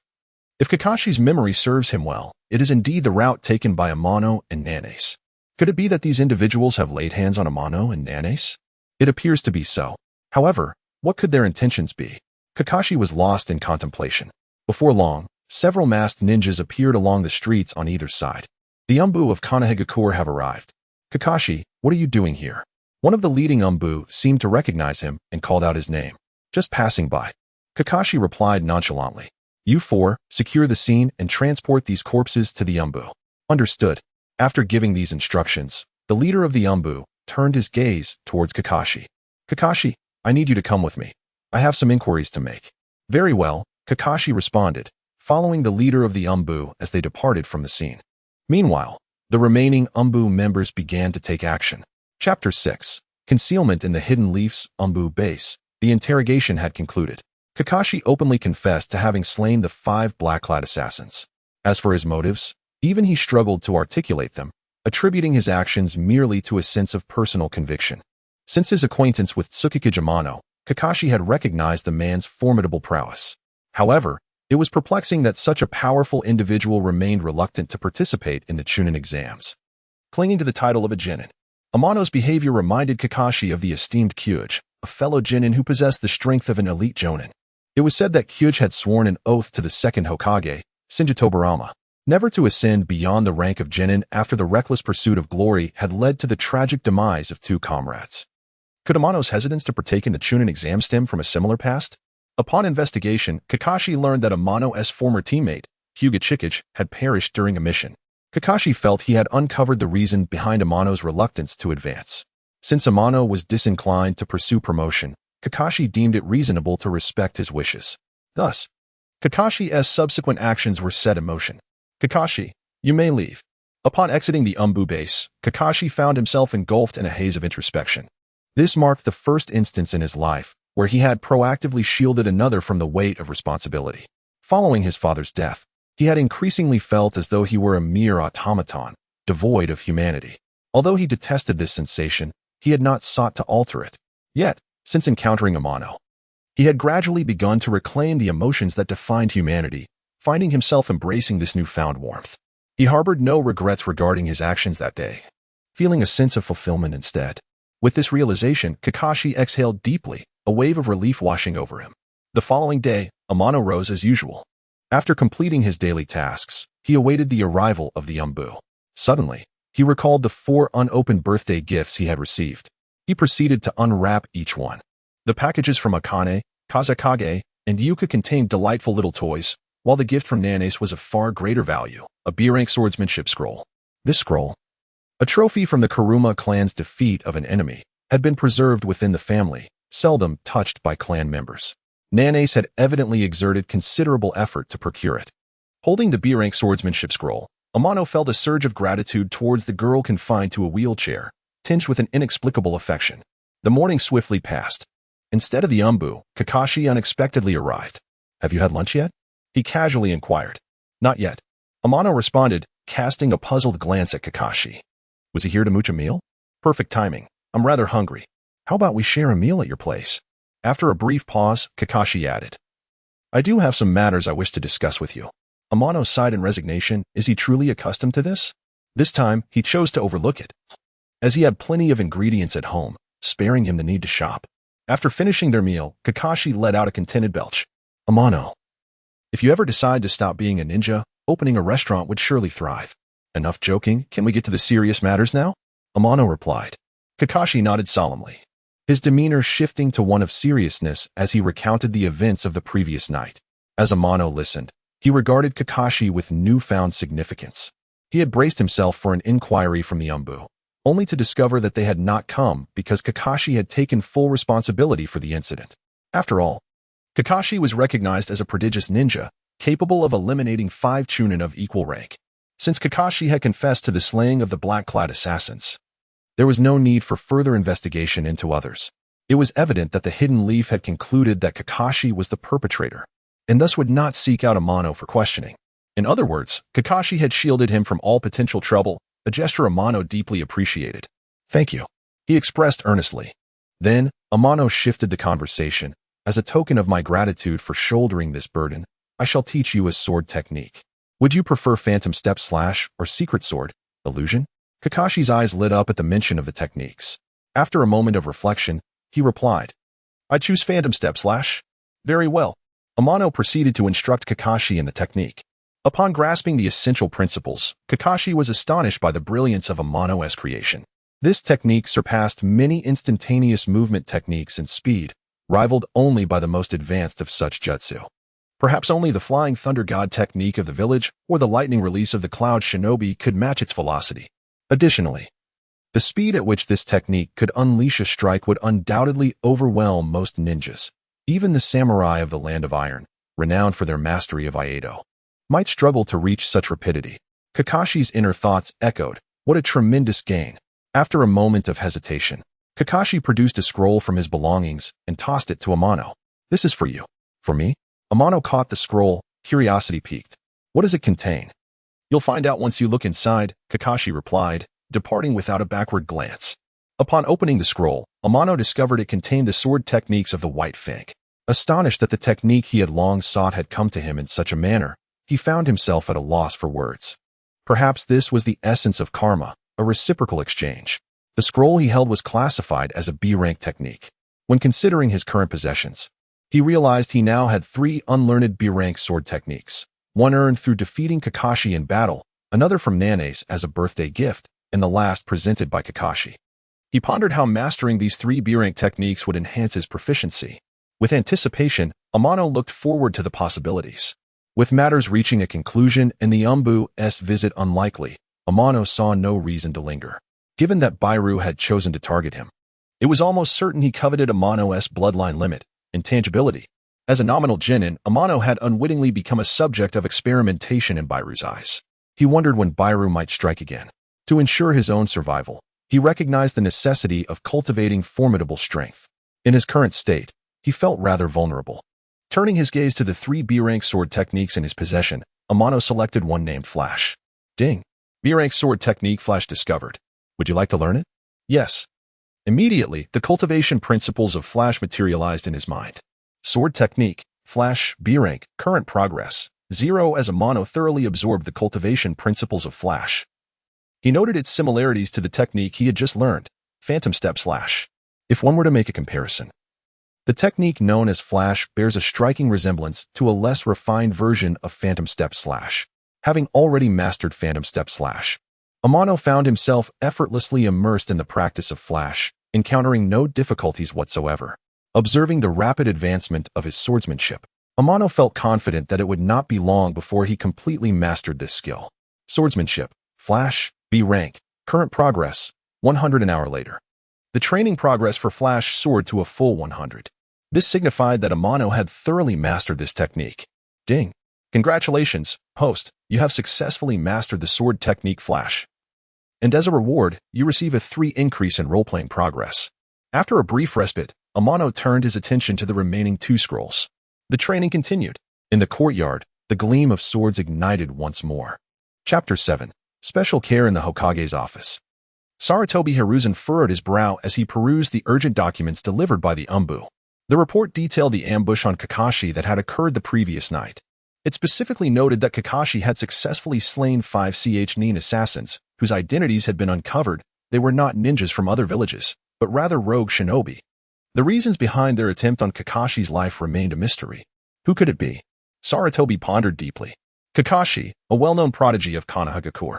If Kakashi's memory serves him well, it is indeed the route taken by Amano and Nane's. Could it be that these individuals have laid hands on Amano and Nane's? It appears to be so. However, what could their intentions be? Kakashi was lost in contemplation. Before long, several masked ninjas appeared along the streets on either side. The Umbu of Konoha have arrived. Kakashi, what are you doing here? One of the leading Umbu seemed to recognize him and called out his name. Just passing by. Kakashi replied nonchalantly. You 4, secure the scene and transport these corpses to the Umbu. Understood. After giving these instructions, the leader of the Umbu turned his gaze towards Kakashi. Kakashi, I need you to come with me. I have some inquiries to make. Very well, Kakashi responded, following the leader of the Umbu as they departed from the scene. Meanwhile, the remaining Umbu members began to take action. Chapter 6. Concealment in the Hidden Leaf's Umbu Base. The interrogation had concluded. Kakashi openly confessed to having slain the 5 black-clad assassins. As for his motives, even he struggled to articulate them, attributing his actions merely to a sense of personal conviction. Since his acquaintance with Tsukikage Amano, Kakashi had recognized the man's formidable prowess. However, it was perplexing that such a powerful individual remained reluctant to participate in the Chunin exams. Clinging to the title of a genin, Amano's behavior reminded Kakashi of the esteemed Kyuji, a fellow genin who possessed the strength of an elite jonin. It was said that Kyuji had sworn an oath to the second Hokage, Shinjitobarama, never to ascend beyond the rank of genin after the reckless pursuit of glory had led to the tragic demise of 2 comrades. Could Amano's hesitance to partake in the Chunin exam stem from a similar past? Upon investigation, Kakashi learned that Amano's former teammate, Hyuga Chikage, had perished during a mission. Kakashi felt he had uncovered the reason behind Amano's reluctance to advance. Since Amano was disinclined to pursue promotion, Kakashi deemed it reasonable to respect his wishes. Thus, Kakashi's subsequent actions were set in motion. Kakashi, you may leave. Upon exiting the Umbu base, Kakashi found himself engulfed in a haze of introspection. This marked the first instance in his life where he had proactively shielded another from the weight of responsibility. Following his father's death, he had increasingly felt as though he were a mere automaton, devoid of humanity. Although he detested this sensation, he had not sought to alter it. Yet, since encountering Amano, he had gradually begun to reclaim the emotions that defined humanity, finding himself embracing this newfound warmth. He harbored no regrets regarding his actions that day, feeling a sense of fulfillment instead. With this realization, Kakashi exhaled deeply, a wave of relief washing over him. The following day, Amano rose as usual. After completing his daily tasks, he awaited the arrival of the Umbu. Suddenly, he recalled the 4 unopened birthday gifts he had received. He proceeded to unwrap each one. The packages from Akane, Kazekage, and Yuka contained delightful little toys, while the gift from Nane's was of far greater value, a B-rank swordsmanship scroll. This scroll, a trophy from the Kuruma clan's defeat of an enemy, had been preserved within the family, seldom touched by clan members. Nane's had evidently exerted considerable effort to procure it. Holding the B-rank swordsmanship scroll, Amano felt a surge of gratitude towards the girl confined to a wheelchair, tinged with an inexplicable affection. The morning swiftly passed. Instead of the Umbu, Kakashi unexpectedly arrived. Have you had lunch yet? He casually inquired. Not yet. Amano responded, casting a puzzled glance at Kakashi. Was he here to mooch a meal? Perfect timing. I'm rather hungry. How about we share a meal at your place? After a brief pause, Kakashi added, I do have some matters I wish to discuss with you. Amano sighed in resignation. Is he truly accustomed to this? This time, he chose to overlook it, as he had plenty of ingredients at home, sparing him the need to shop. After finishing their meal, Kakashi let out a contented belch. Amano, if you ever decide to stop being a ninja, opening a restaurant would surely thrive. Enough joking, can we get to the serious matters now? Amano replied. Kakashi nodded solemnly, his demeanor shifting to one of seriousness as he recounted the events of the previous night. As Amano listened, he regarded Kakashi with newfound significance. He had braced himself for an inquiry from the Umbu, only to discover that they had not come because Kakashi had taken full responsibility for the incident. After all, Kakashi was recognized as a prodigious ninja, capable of eliminating 5 chunin of equal rank. Since Kakashi had confessed to the slaying of the black-clad assassins, there was no need for further investigation into others. It was evident that the Hidden Leaf had concluded that Kakashi was the perpetrator, and thus would not seek out Amano for questioning. In other words, Kakashi had shielded him from all potential trouble, a gesture Amano deeply appreciated. Thank you, he expressed earnestly. Then, Amano shifted the conversation. As a token of my gratitude for shouldering this burden, I shall teach you a sword technique. Would you prefer Phantom Step Slash or Secret Sword, Illusion? Kakashi's eyes lit up at the mention of the techniques. After a moment of reflection, he replied, I choose Phantom Step Slash. Very well. Amano proceeded to instruct Kakashi in the technique. Upon grasping the essential principles, Kakashi was astonished by the brilliance of Amano's creation. This technique surpassed many instantaneous movement techniques in speed, rivaled only by the most advanced of such jutsu. Perhaps only the Flying Thunder God technique of the village or the lightning release of the Cloud Shinobi could match its velocity. Additionally, the speed at which this technique could unleash a strike would undoubtedly overwhelm most ninjas. Even the samurai of the Land of Iron, renowned for their mastery of Aido, might struggle to reach such rapidity. Kakashi's inner thoughts echoed, what a tremendous gain. After a moment of hesitation, Kakashi produced a scroll from his belongings and tossed it to Amano. This is for you. For me? Amano caught the scroll, curiosity piqued. What does it contain? You'll find out once you look inside, Kakashi replied, departing without a backward glance. Upon opening the scroll, Amano discovered it contained the sword techniques of the White Fang. Astonished that the technique he had long sought had come to him in such a manner, he found himself at a loss for words. Perhaps this was the essence of karma, a reciprocal exchange. The scroll he held was classified as a B-rank technique. When considering his current possessions, he realized he now had 3 unlearned B-rank sword techniques, one earned through defeating Kakashi in battle, another from Nane's as a birthday gift, and the last presented by Kakashi. He pondered how mastering these 3 B-rank techniques would enhance his proficiency. With anticipation, Amano looked forward to the possibilities. With matters reaching a conclusion and the Umbu's visit unlikely, Amano saw no reason to linger. Given that Bairu had chosen to target him, it was almost certain he coveted Amano's bloodline limit, intangibility. As a nominal genin, Amano had unwittingly become a subject of experimentation in Bairu's eyes. He wondered when Bairu might strike again. To ensure his own survival, he recognized the necessity of cultivating formidable strength. In his current state, he felt rather vulnerable. Turning his gaze to the 3 B-rank sword techniques in his possession, Amano selected one named Flash. Ding! B-rank sword technique Flash discovered. Would you like to learn it? Yes. Immediately, the cultivation principles of Flash materialized in his mind. Sword technique, Flash, B-rank, current progress, 0 as Amano thoroughly absorbed the cultivation principles of Flash. He noted its similarities to the technique he had just learned, Phantom Step Slash. If one were to make a comparison, the technique known as Flash bears a striking resemblance to a less refined version of Phantom Step Slash. Having already mastered Phantom Step Slash, Amano found himself effortlessly immersed in the practice of Flash, encountering no difficulties whatsoever. Observing the rapid advancement of his swordsmanship, Amano felt confident that it would not be long before he completely mastered this skill. Swordsmanship, Flash, B rank, current progress, 100 an hour later. The training progress for Flash soared to a full 100. This signified that Amano had thoroughly mastered this technique. Ding! Congratulations, host, you have successfully mastered the sword technique Flash. And as a reward, you receive a 3 increase in role-playing progress. After a brief respite, Amano turned his attention to the remaining 2 scrolls. The training continued. In the courtyard, the gleam of swords ignited once more. Chapter 7. Special Care in the Hokage's Office. Sarutobi Hiruzen furrowed his brow as he perused the urgent documents delivered by the Umbu. The report detailed the ambush on Kakashi that had occurred the previous night. It specifically noted that Kakashi had successfully slain 5 Nin assassins, whose identities had been uncovered. They were not ninjas from other villages, but rather rogue shinobi. The reasons behind their attempt on Kakashi's life remained a mystery. Who could it be? Sarutobi pondered deeply. Kakashi, a well-known prodigy of Konoha,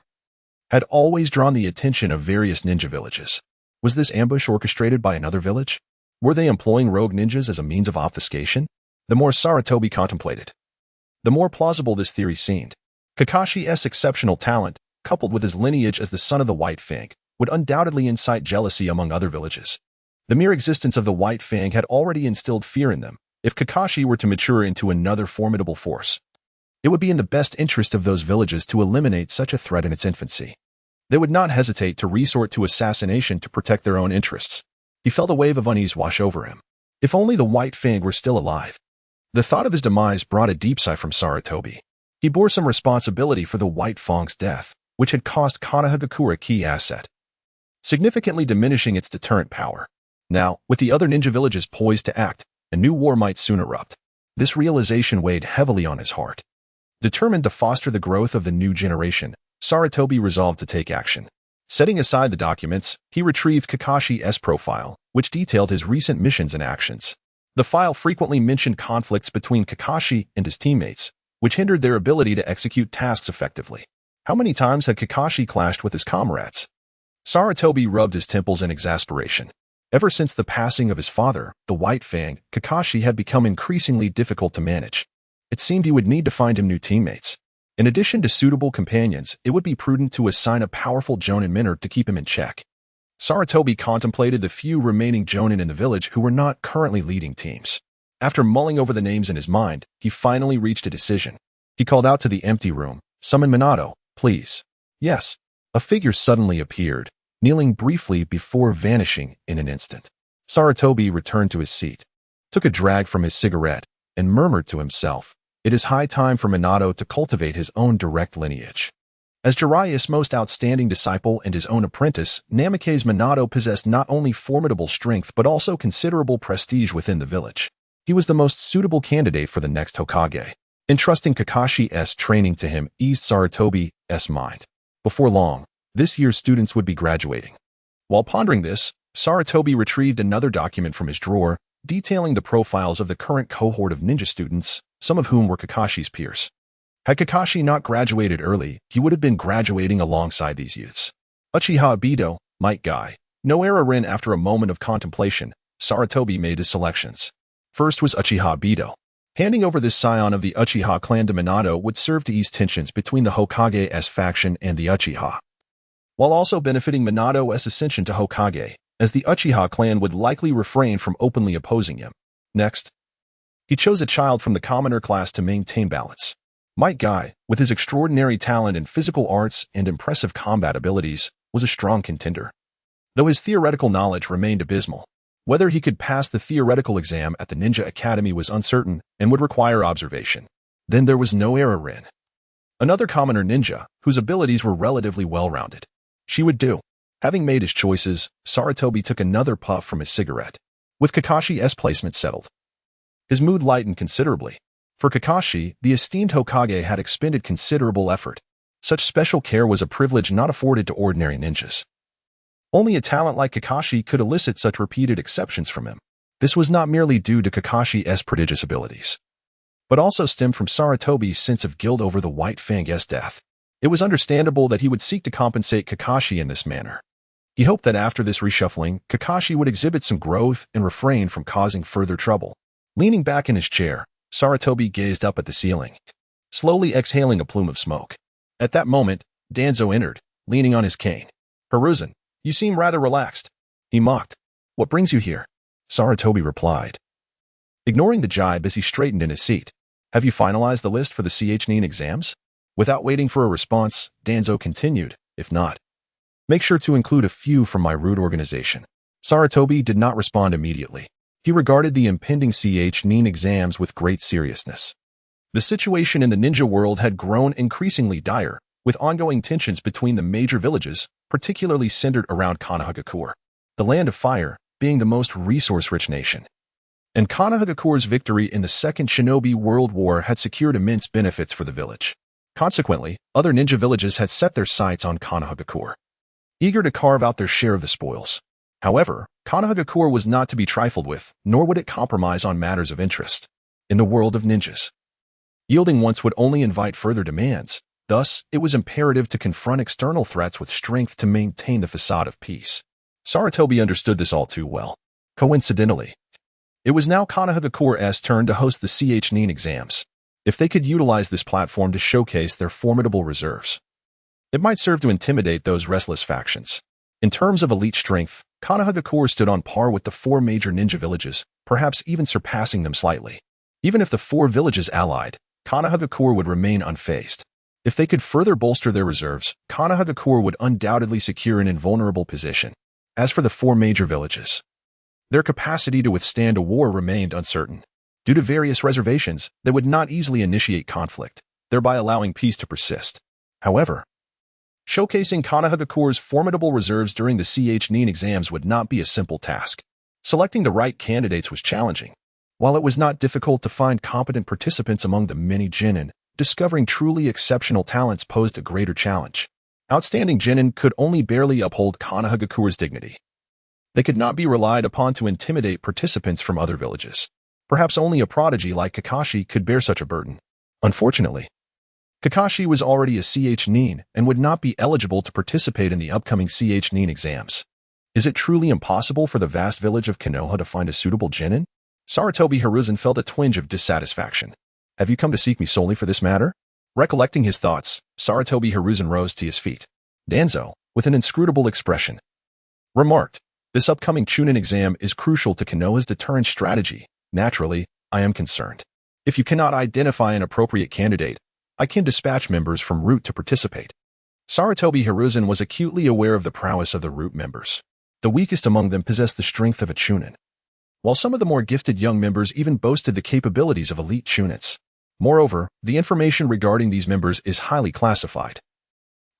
had always drawn the attention of various ninja villages. Was this ambush orchestrated by another village? Were they employing rogue ninjas as a means of obfuscation? The more Sarutobi contemplated, the more plausible this theory seemed. Kakashi's exceptional talent, coupled with his lineage as the son of the White Fang, would undoubtedly incite jealousy among other villages. The mere existence of the White Fang had already instilled fear in them. If Kakashi were to mature into another formidable force, it would be in the best interest of those villages to eliminate such a threat in its infancy. They would not hesitate to resort to assassination to protect their own interests. He felt a wave of unease wash over him. If only the White Fang were still alive. The thought of his demise brought a deep sigh from Sarutobi. He bore some responsibility for the White Fang's death, which had cost Konoha a key asset, significantly diminishing its deterrent power. Now, with the other ninja villages poised to act, a new war might soon erupt. This realization weighed heavily on his heart. Determined to foster the growth of the new generation, Sarutobi resolved to take action. Setting aside the documents, he retrieved Kakashi's profile, which detailed his recent missions and actions. The file frequently mentioned conflicts between Kakashi and his teammates, which hindered their ability to execute tasks effectively. How many times had Kakashi clashed with his comrades? Sarutobi rubbed his temples in exasperation. Ever since the passing of his father, the White Fang, Kakashi had become increasingly difficult to manage. It seemed he would need to find him new teammates. In addition to suitable companions, it would be prudent to assign a powerful Jonin mentor to keep him in check. Sarutobi contemplated the few remaining Jonin in the village who were not currently leading teams. After mulling over the names in his mind, he finally reached a decision. He called out to the empty room, "Summon Minato, please." Yes. A figure suddenly appeared, kneeling briefly before vanishing in an instant. Sarutobi returned to his seat, took a drag from his cigarette, and murmured to himself, "It is high time for Minato to cultivate his own direct lineage." As Jiraiya's most outstanding disciple and his own apprentice, Namake's Minato possessed not only formidable strength but also considerable prestige within the village. He was the most suitable candidate for the next Hokage. Entrusting Kakashi's training to him eased Sarutobi's mind. Before long, this year's students would be graduating. While pondering this, Sarutobi retrieved another document from his drawer, detailing the profiles of the current cohort of ninja students, some of whom were Kakashi's peers. Had Kakashi not graduated early, he would have been graduating alongside these youths. Uchiha Obito, Might Guy, Noera Rin. After a moment of contemplation, Sarutobi made his selections. First was Uchiha Obito. Handing over this scion of the Uchiha clan to Minato would serve to ease tensions between the Hokage's faction and the Uchiha, while also benefiting Minato's ascension to Hokage, as the Uchiha clan would likely refrain from openly opposing him. Next, he chose a child from the commoner class to maintain balance. Might Guy, with his extraordinary talent in physical arts and impressive combat abilities, was a strong contender. Though his theoretical knowledge remained abysmal, whether he could pass the theoretical exam at the Ninja Academy was uncertain and would require observation. Then there was Noera Rin, another commoner ninja, whose abilities were relatively well-rounded. She would do. Having made his choices, Sarutobi took another puff from his cigarette. With Kakashi's placement settled, his mood lightened considerably. For Kakashi, the esteemed Hokage had expended considerable effort. Such special care was a privilege not afforded to ordinary ninjas. Only a talent like Kakashi could elicit such repeated exceptions from him. This was not merely due to Kakashi's prodigious abilities, but also stemmed from Sarutobi's sense of guilt over the White Fang's death. It was understandable that he would seek to compensate Kakashi in this manner. He hoped that after this reshuffling, Kakashi would exhibit some growth and refrain from causing further trouble. Leaning back in his chair, Sarutobi gazed up at the ceiling, slowly exhaling a plume of smoke. At that moment, Danzo entered, leaning on his cane. "Hiruzen, you seem rather relaxed," he mocked. "What brings you here?" Sarutobi replied, ignoring the jibe as he straightened in his seat. "Have you finalized the list for the Nin exams?" Without waiting for a response, Danzo continued, "If not, make sure to include a few from my rude organization." Sarutobi did not respond immediately. He regarded the impending Nin exams with great seriousness. The situation in the ninja world had grown increasingly dire, with ongoing tensions between the major villages, particularly centered around Konoha, the Land of Fire, being the most resource-rich nation. And Konoha's victory in the Second Shinobi World War had secured immense benefits for the village. Consequently, other ninja villages had set their sights on Konoha, eager to carve out their share of the spoils. However, Konoha was not to be trifled with, nor would it compromise on matters of interest. In the world of ninjas, yielding once would only invite further demands. Thus, it was imperative to confront external threats with strength to maintain the facade of peace. Sarutobi understood this all too well. Coincidentally, it was now Konoha's turn to host the Nin exams. If they could utilize this platform to showcase their formidable reserves, it might serve to intimidate those restless factions. In terms of elite strength, Konoha stood on par with the 4 major ninja villages, perhaps even surpassing them slightly. Even if the 4 villages allied, Konoha would remain unfazed. If they could further bolster their reserves, Konoha would undoubtedly secure an invulnerable position. As for the 4 major villages, their capacity to withstand a war remained uncertain. Due to various reservations, they would not easily initiate conflict, thereby allowing peace to persist. However, showcasing Konoha's formidable reserves during the Nin exams would not be a simple task. Selecting the right candidates was challenging. While it was not difficult to find competent participants among the many genin, discovering truly exceptional talents posed a greater challenge. Outstanding genin could only barely uphold Konoha's dignity. They could not be relied upon to intimidate participants from other villages. Perhaps only a prodigy like Kakashi could bear such a burden. Unfortunately, Kakashi was already a Nin and would not be eligible to participate in the upcoming Nin exams. Is it truly impossible for the vast village of Konoha to find a suitable genin? Sarutobi Hiruzen felt a twinge of dissatisfaction. Have you come to seek me solely for this matter? Recollecting his thoughts, Sarutobi Hiruzen rose to his feet. Danzo, with an inscrutable expression, remarked, "This upcoming Chunin exam is crucial to Konoha's deterrent strategy. Naturally, I am concerned. If you cannot identify an appropriate candidate, I can dispatch members from Root to participate." Sarutobi Hiruzen was acutely aware of the prowess of the Root members. The weakest among them possessed the strength of a Chunin, while some of the more gifted young members even boasted the capabilities of elite Chunins. Moreover, the information regarding these members is highly classified,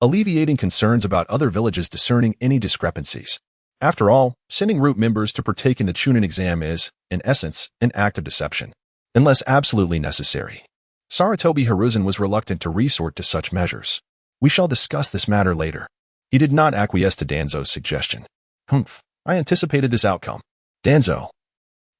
alleviating concerns about other villages discerning any discrepancies. After all, sending Root members to partake in the Chunin exam is, in essence, an act of deception, unless absolutely necessary. Sarutobi Hiruzen was reluctant to resort to such measures. We shall discuss this matter later. He did not acquiesce to Danzo's suggestion. Humph, I anticipated this outcome. Danzo,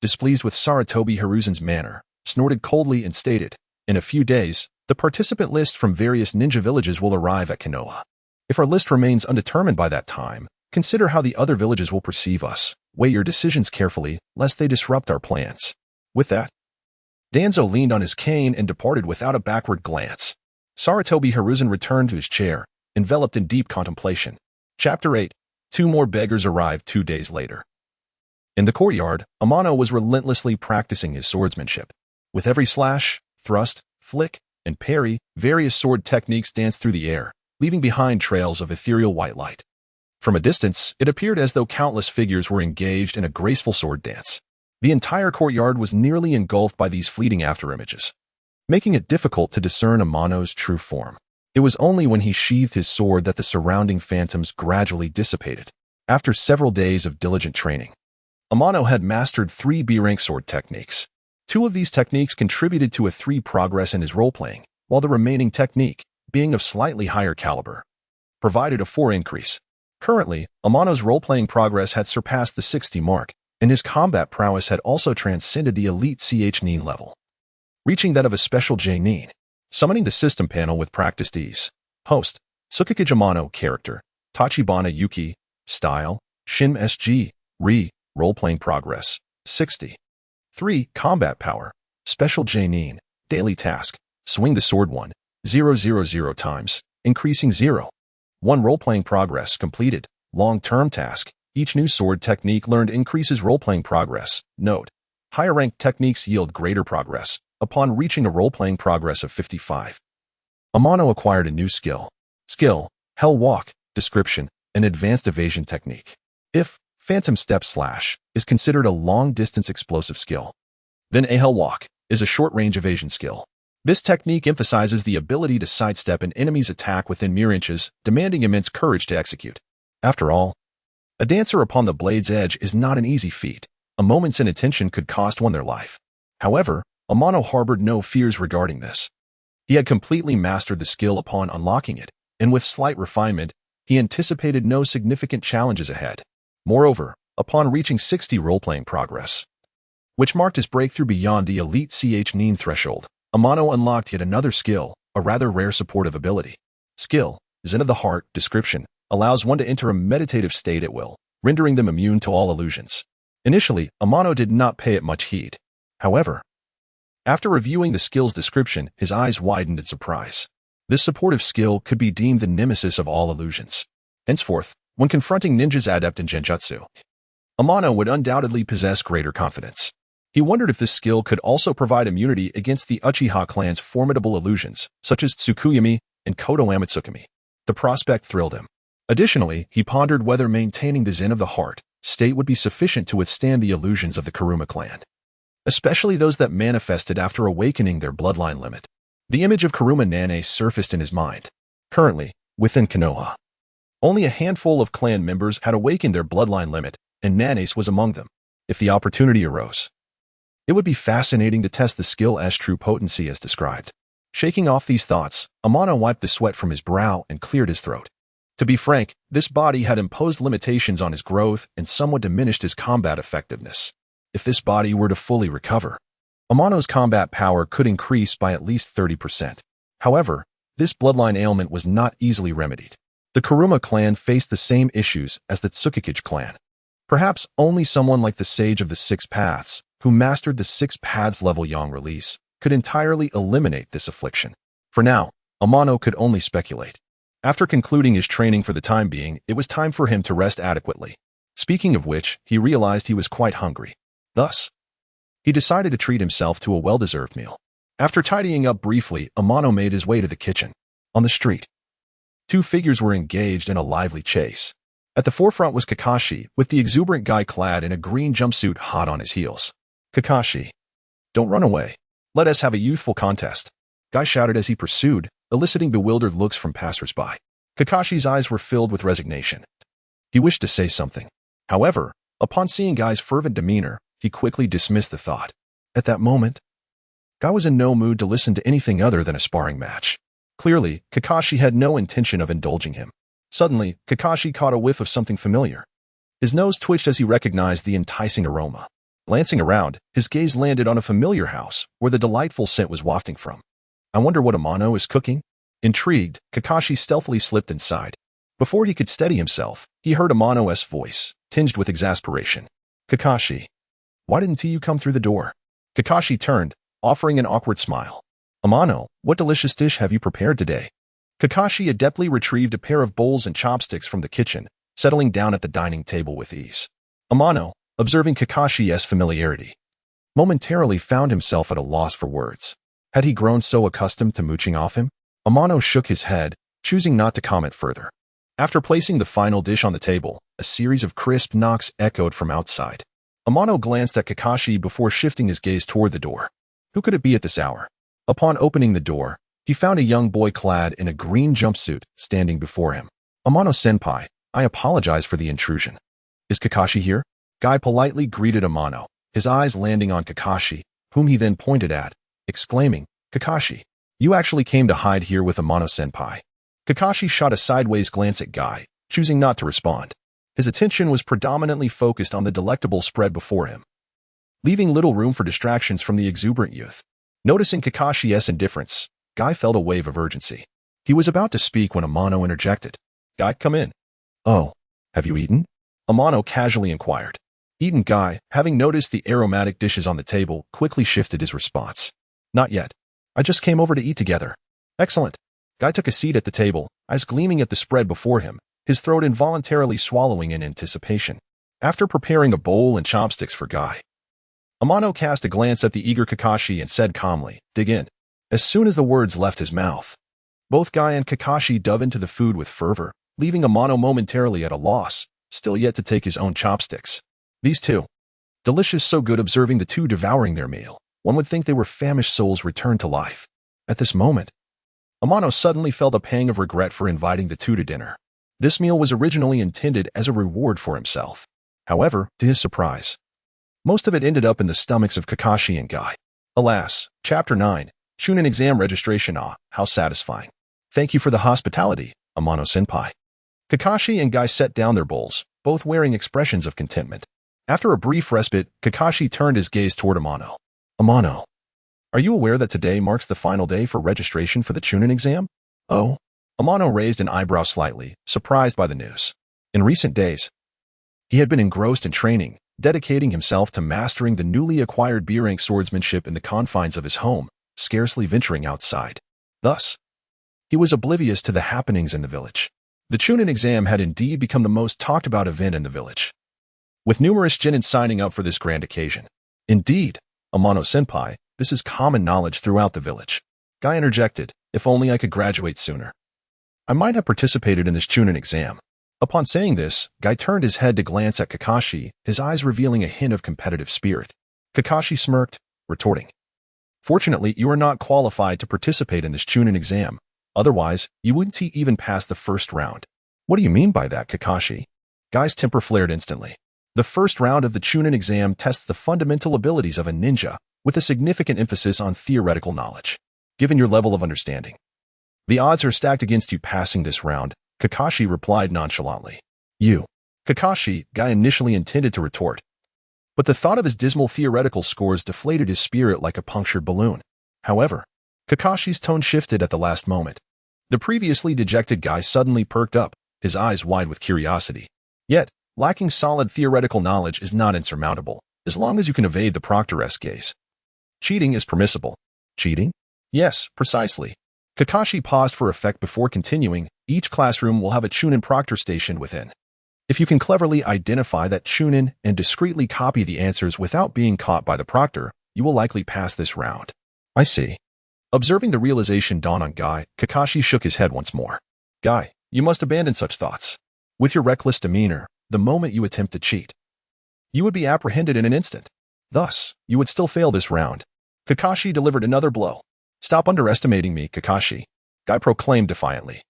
displeased with Sarutobi Hiruzen's manner, snorted coldly and stated, "In a few days, the participant list from various ninja villages will arrive at Konoha. If our list remains undetermined by that time, consider how the other villages will perceive us. Weigh your decisions carefully, lest they disrupt our plans." With that, Danzo leaned on his cane and departed without a backward glance. Sarutobi Hiruzen returned to his chair, enveloped in deep contemplation. Chapter 8. 2 more beggars arrived 2 days later. In the courtyard, Amano was relentlessly practicing his swordsmanship. With every slash, thrust, flick, and parry, various sword techniques danced through the air, leaving behind trails of ethereal white light. From a distance, it appeared as though countless figures were engaged in a graceful sword dance. The entire courtyard was nearly engulfed by these fleeting afterimages, making it difficult to discern Amano's true form. It was only when he sheathed his sword that the surrounding phantoms gradually dissipated. After several days of diligent training, Amano had mastered 3 B-rank sword techniques. 2 of these techniques contributed to a 3 progress in his role-playing, while the remaining technique, being of slightly higher caliber, provided a 4 increase. Currently, Amano's role-playing progress had surpassed the 60 mark, and his combat prowess had also transcended the elite Nin level, reaching that of a special Nin. Summoning the system panel with practiced ease. Host, Tsukikage Amano. Character, Tachibana Ukyo. Style, Shin SG. Role-playing progress, 60. 3. Combat power, special Nin. Daily task, swing the sword 1,000 times, increasing 0. 1 role-playing progress completed. Long-term task, each new sword technique learned increases role-playing progress. Note, higher-ranked techniques yield greater progress upon reaching a role-playing progress of 55. Amano acquired a new skill. Skill, Hell Walk. Description, an advanced evasion technique. If Phantom Step Slash is considered a long-distance explosive skill, then a Hell Walk is a short-range evasion skill. This technique emphasizes the ability to sidestep an enemy's attack within mere inches, demanding immense courage to execute. After all, a dancer upon the blade's edge is not an easy feat. A moment's inattention could cost one their life. However, Amano harbored no fears regarding this. He had completely mastered the skill upon unlocking it, and with slight refinement, he anticipated no significant challenges ahead. Moreover, upon reaching 60 role-playing progress, which marked his breakthrough beyond the elite CH9 threshold, Amano unlocked yet another skill, a rather rare supportive ability. Skill, Zen of the Heart, description, allows one to enter a meditative state at will, rendering them immune to all illusions. Initially, Amano did not pay it much heed. However, after reviewing the skill's description, his eyes widened in surprise. This supportive skill could be deemed the nemesis of all illusions. Henceforth, when confronting ninjas adept in genjutsu, Amano would undoubtedly possess greater confidence. He wondered if this skill could also provide immunity against the Uchiha clan's formidable illusions, such as Tsukuyami and Kodo Amatsukami. The prospect thrilled him. Additionally, he pondered whether maintaining the Zen of the Heart state would be sufficient to withstand the illusions of the Kuruma clan, especially those that manifested after awakening their bloodline limit. The image of Kuruma Nane surfaced in his mind. Currently, within Konoha, only a handful of clan members had awakened their bloodline limit, and Nane's was among them. If the opportunity arose, it would be fascinating to test the skill as true potency as described. Shaking off these thoughts, Amano wiped the sweat from his brow and cleared his throat. To be frank, this body had imposed limitations on his growth and somewhat diminished his combat effectiveness. If this body were to fully recover, Amano's combat power could increase by at least 30%. However, this bloodline ailment was not easily remedied. The Kuruma clan faced the same issues as the Tsukikage clan. Perhaps only someone like the Sage of the Six Paths, who mastered the Six Paths level Yang release, could entirely eliminate this affliction. For now, Amano could only speculate. After concluding his training for the time being, it was time for him to rest adequately. Speaking of which, he realized he was quite hungry. Thus, he decided to treat himself to a well-deserved meal. After tidying up briefly, Amano made his way to the kitchen. On the street, two figures were engaged in a lively chase. At the forefront was Kakashi, with the exuberant guy clad in a green jumpsuit hot on his heels. "Kakashi, don't run away. Let us have a youthful contest," Guy shouted as he pursued, eliciting bewildered looks from passers-by. Kakashi's eyes were filled with resignation. He wished to say something. However, upon seeing Guy's fervent demeanor, he quickly dismissed the thought. At that moment, Guy was in no mood to listen to anything other than a sparring match. Clearly, Kakashi had no intention of indulging him. Suddenly, Kakashi caught a whiff of something familiar. His nose twitched as he recognized the enticing aroma. Glancing around, his gaze landed on a familiar house, where the delightful scent was wafting from. I wonder what Amano is cooking? Intrigued, Kakashi stealthily slipped inside. Before he could steady himself, he heard Amano's voice, tinged with exasperation. "Kakashi, why didn't you come through the door?" Kakashi turned, offering an awkward smile. "Amano, what delicious dish have you prepared today?" Kakashi adeptly retrieved a pair of bowls and chopsticks from the kitchen, settling down at the dining table with ease. Amano, observing Kakashi's familiarity, momentarily found himself at a loss for words. Had he grown so accustomed to mooching off him? Amano shook his head, choosing not to comment further. After placing the final dish on the table, a series of crisp knocks echoed from outside. Amano glanced at Kakashi before shifting his gaze toward the door. Who could it be at this hour? Upon opening the door, he found a young boy clad in a green jumpsuit standing before him. "Amano-senpai, I apologize for the intrusion. Is Kakashi here?" Guy politely greeted Amano, his eyes landing on Kakashi, whom he then pointed at, exclaiming, "Kakashi, you actually came to hide here with Amano-senpai." Kakashi shot a sideways glance at Guy, choosing not to respond. His attention was predominantly focused on the delectable spread before him, leaving little room for distractions from the exuberant youth. Noticing Kakashi's indifference, Guy felt a wave of urgency. He was about to speak when Amano interjected. "Guy, come in." "Oh, have you eaten?" Amano casually inquired. Eaten. Guy, having noticed the aromatic dishes on the table, quickly shifted his response. "Not yet. I just came over to eat together." "Excellent." Guy took a seat at the table, eyes gleaming at the spread before him, his throat involuntarily swallowing in anticipation. After preparing a bowl and chopsticks for Guy, Amano cast a glance at the eager Kakashi and said calmly, "Dig in." As soon as the words left his mouth, both Guy and Kakashi dove into the food with fervor, leaving Amano momentarily at a loss, still yet to take his own chopsticks. These two, delicious, so good. Observing the two devouring their meal, one would think they were famished souls returned to life. At this moment, Amano suddenly felt a pang of regret for inviting the two to dinner. This meal was originally intended as a reward for himself. However, to his surprise, most of it ended up in the stomachs of Kakashi and Guy. Alas, Chapter 9, Chunin Exam Registration. Ah, how satisfying. Thank you for the hospitality, Amano-senpai. Kakashi and Guy set down their bowls, both wearing expressions of contentment. After a brief respite, Kakashi turned his gaze toward Amano. Amano, are you aware that today marks the final day for registration for the Chunin exam? Oh. Amano raised an eyebrow slightly, surprised by the news. In recent days, he had been engrossed in training, dedicating himself to mastering the newly acquired B-rank swordsmanship in the confines of his home, scarcely venturing outside. Thus, he was oblivious to the happenings in the village. The Chunin exam had indeed become the most talked-about event in the village, with numerous genin signing up for this grand occasion. Indeed, Amano-senpai, this is common knowledge throughout the village. Guy interjected, if only I could graduate sooner. I might have participated in this Chunin exam. Upon saying this, Guy turned his head to glance at Kakashi, his eyes revealing a hint of competitive spirit. Kakashi smirked, retorting, fortunately, you are not qualified to participate in this Chunin exam. Otherwise, you wouldn't even pass the first round. What do you mean by that, Kakashi? Guy's temper flared instantly. The first round of the Chunin exam tests the fundamental abilities of a ninja, with a significant emphasis on theoretical knowledge. Given your level of understanding, the odds are stacked against you passing this round, Kakashi replied nonchalantly. You. Kakashi, Guy initially intended to retort, but the thought of his dismal theoretical scores deflated his spirit like a punctured balloon. However, Kakashi's tone shifted at the last moment. The previously dejected Guy suddenly perked up, his eyes wide with curiosity. Yet, lacking solid theoretical knowledge is not insurmountable, as long as you can evade the proctor's gaze. Cheating is permissible. Cheating? Yes, precisely. Kakashi paused for effect before continuing. Each classroom will have a Chunin proctor stationed within. If you can cleverly identify that Chunin and discreetly copy the answers without being caught by the proctor, you will likely pass this round. I see. Observing the realization dawn on Guy, Kakashi shook his head once more. Guy, you must abandon such thoughts. With your reckless demeanor, the moment you attempt to cheat, you would be apprehended in an instant. Thus, you would still fail this round. Kakashi delivered another blow. Stop underestimating me, Kakashi, Guy proclaimed defiantly.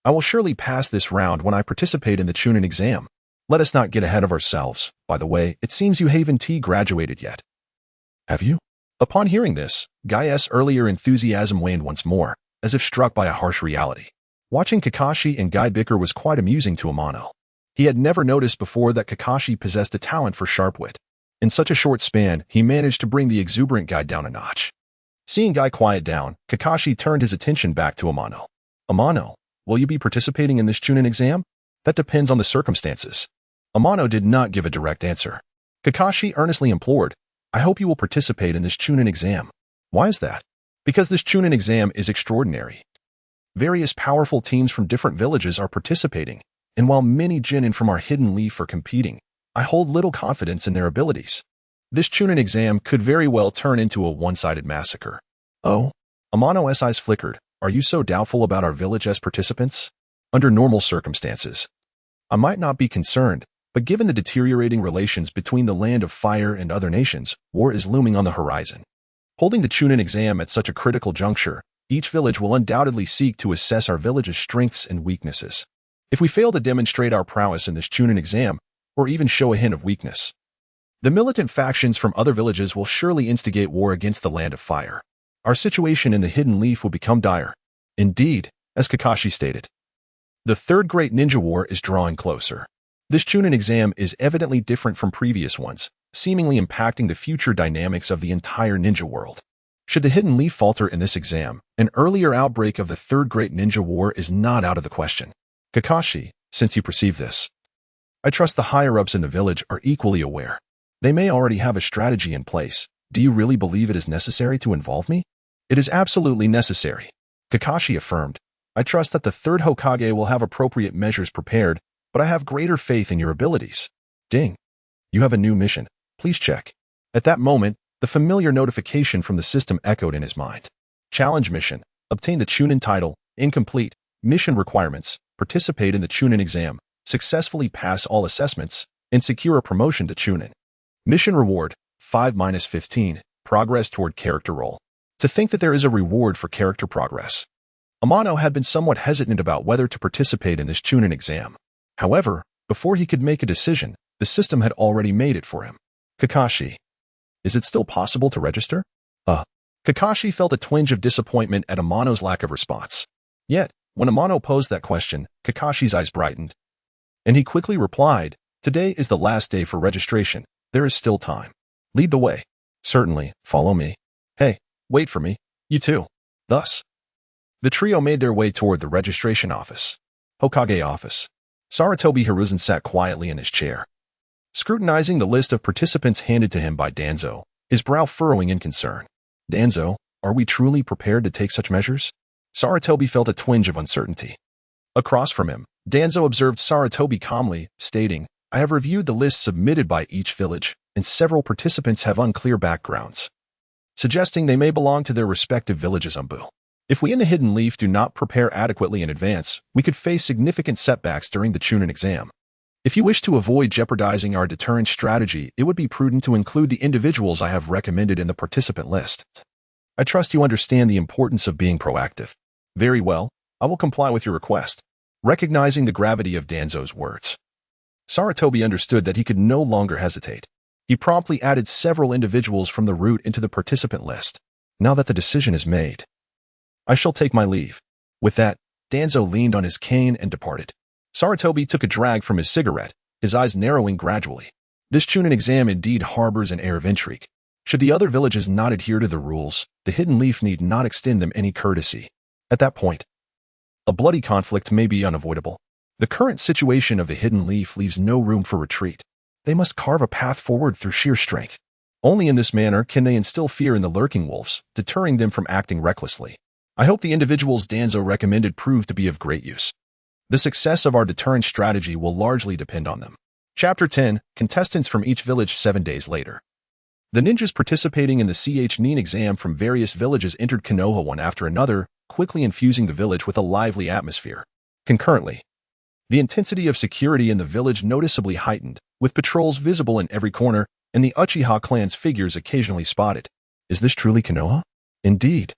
I will surely pass this round when I participate in the Chunin exam. Let us not get ahead of ourselves. By the way, it seems you haven't graduated yet. Have you? Upon hearing this, Guy's earlier enthusiasm waned once more, as if struck by a harsh reality. Watching Kakashi and Guy bicker was quite amusing to Amano. He had never noticed before that Kakashi possessed a talent for sharp wit. In such a short span, he managed to bring the exuberant Guy down a notch. Seeing Guy quiet down, Kakashi turned his attention back to Amano. Amano, will you be participating in this Chunin exam? That depends on the circumstances. Amano did not give a direct answer. Kakashi earnestly implored, I hope you will participate in this Chunin exam. Why is that? Because this Chunin exam is extraordinary. Various powerful teams from different villages are participating, and while many genin from our hidden leaf are competing, I hold little confidence in their abilities. This Chunin exam could very well turn into a one-sided massacre. Oh? Amano's eyes flickered. Are you so doubtful about our village as participants? Under normal circumstances, I might not be concerned, but given the deteriorating relations between the Land of Fire and other nations, war is looming on the horizon. Holding the Chunin exam at such a critical juncture, each village will undoubtedly seek to assess our village's strengths and weaknesses. If we fail to demonstrate our prowess in this Chunin exam, or even show a hint of weakness, the militant factions from other villages will surely instigate war against the Land of Fire. Our situation in the Hidden Leaf will become dire. Indeed, as Kakashi stated, the Third Great Ninja War is drawing closer. This Chunin exam is evidently different from previous ones, seemingly impacting the future dynamics of the entire ninja world. Should the Hidden Leaf falter in this exam, an earlier outbreak of the Third Great Ninja War is not out of the question. Kakashi, since you perceive this, I trust the higher-ups in the village are equally aware. They may already have a strategy in place. Do you really believe it is necessary to involve me? It is absolutely necessary, Kakashi affirmed. I trust that the third Hokage will have appropriate measures prepared, but I have greater faith in your abilities. Ding. You have a new mission. Please check. At that moment, the familiar notification from the system echoed in his mind. Challenge mission. Obtain the Chunin title. Incomplete. Mission requirements. Participate in the Chunin exam. Successfully pass all assessments, and secure a promotion to Chunin. Mission reward. 5-15. Progress toward character role. To think that there is a reward for character progress. Amano had been somewhat hesitant about whether to participate in this Chunin exam. However, before he could make a decision, the system had already made it for him. Kakashi. Is it still possible to register? Kakashi felt a twinge of disappointment at Amano's lack of response. Yet, when Amano posed that question, Kakashi's eyes brightened. And he quickly replied, "Today is the last day for registration. There is still time. Lead the way." "Certainly, follow me." "Hey, wait for me. You too." Thus, the trio made their way toward the registration office. Hokage office. Sarutobi Hiruzen sat quietly in his chair, scrutinizing the list of participants handed to him by Danzo, his brow furrowing in concern. "Danzo, are we truly prepared to take such measures?" Sarutobi felt a twinge of uncertainty. Across from him, Danzo observed Sarutobi calmly, stating, "I have reviewed the list submitted by each village, and several participants have unclear backgrounds, suggesting they may belong to their respective villages. If we in the Hidden Leaf do not prepare adequately in advance, we could face significant setbacks during the Chunin exam. If you wish to avoid jeopardizing our deterrent strategy, it would be prudent to include the individuals I have recommended in the participant list. I trust you understand the importance of being proactive." "Very well, I will comply with your request." Recognizing the gravity of Danzo's words, Sarutobi understood that he could no longer hesitate. He promptly added several individuals from the route into the participant list. "Now that the decision is made, I shall take my leave." With that, Danzo leaned on his cane and departed. Sarutobi took a drag from his cigarette, his eyes narrowing gradually. This Chunin exam indeed harbors an air of intrigue. Should the other villages not adhere to the rules, the Hidden Leaf need not extend them any courtesy. At that point, a bloody conflict may be unavoidable. The current situation of the Hidden Leaf leaves no room for retreat. They must carve a path forward through sheer strength. Only in this manner can they instill fear in the lurking wolves, deterring them from acting recklessly. I hope the individuals Danzo recommended prove to be of great use. The success of our deterrent strategy will largely depend on them. Chapter 10, Contestants from each village 7 days later. The ninjas participating in the Nin exam from various villages entered Konoha one after another, quickly infusing the village with a lively atmosphere. Concurrently, the intensity of security in the village noticeably heightened, with patrols visible in every corner and the Uchiha clan's figures occasionally spotted. Is this truly Konoha? Indeed.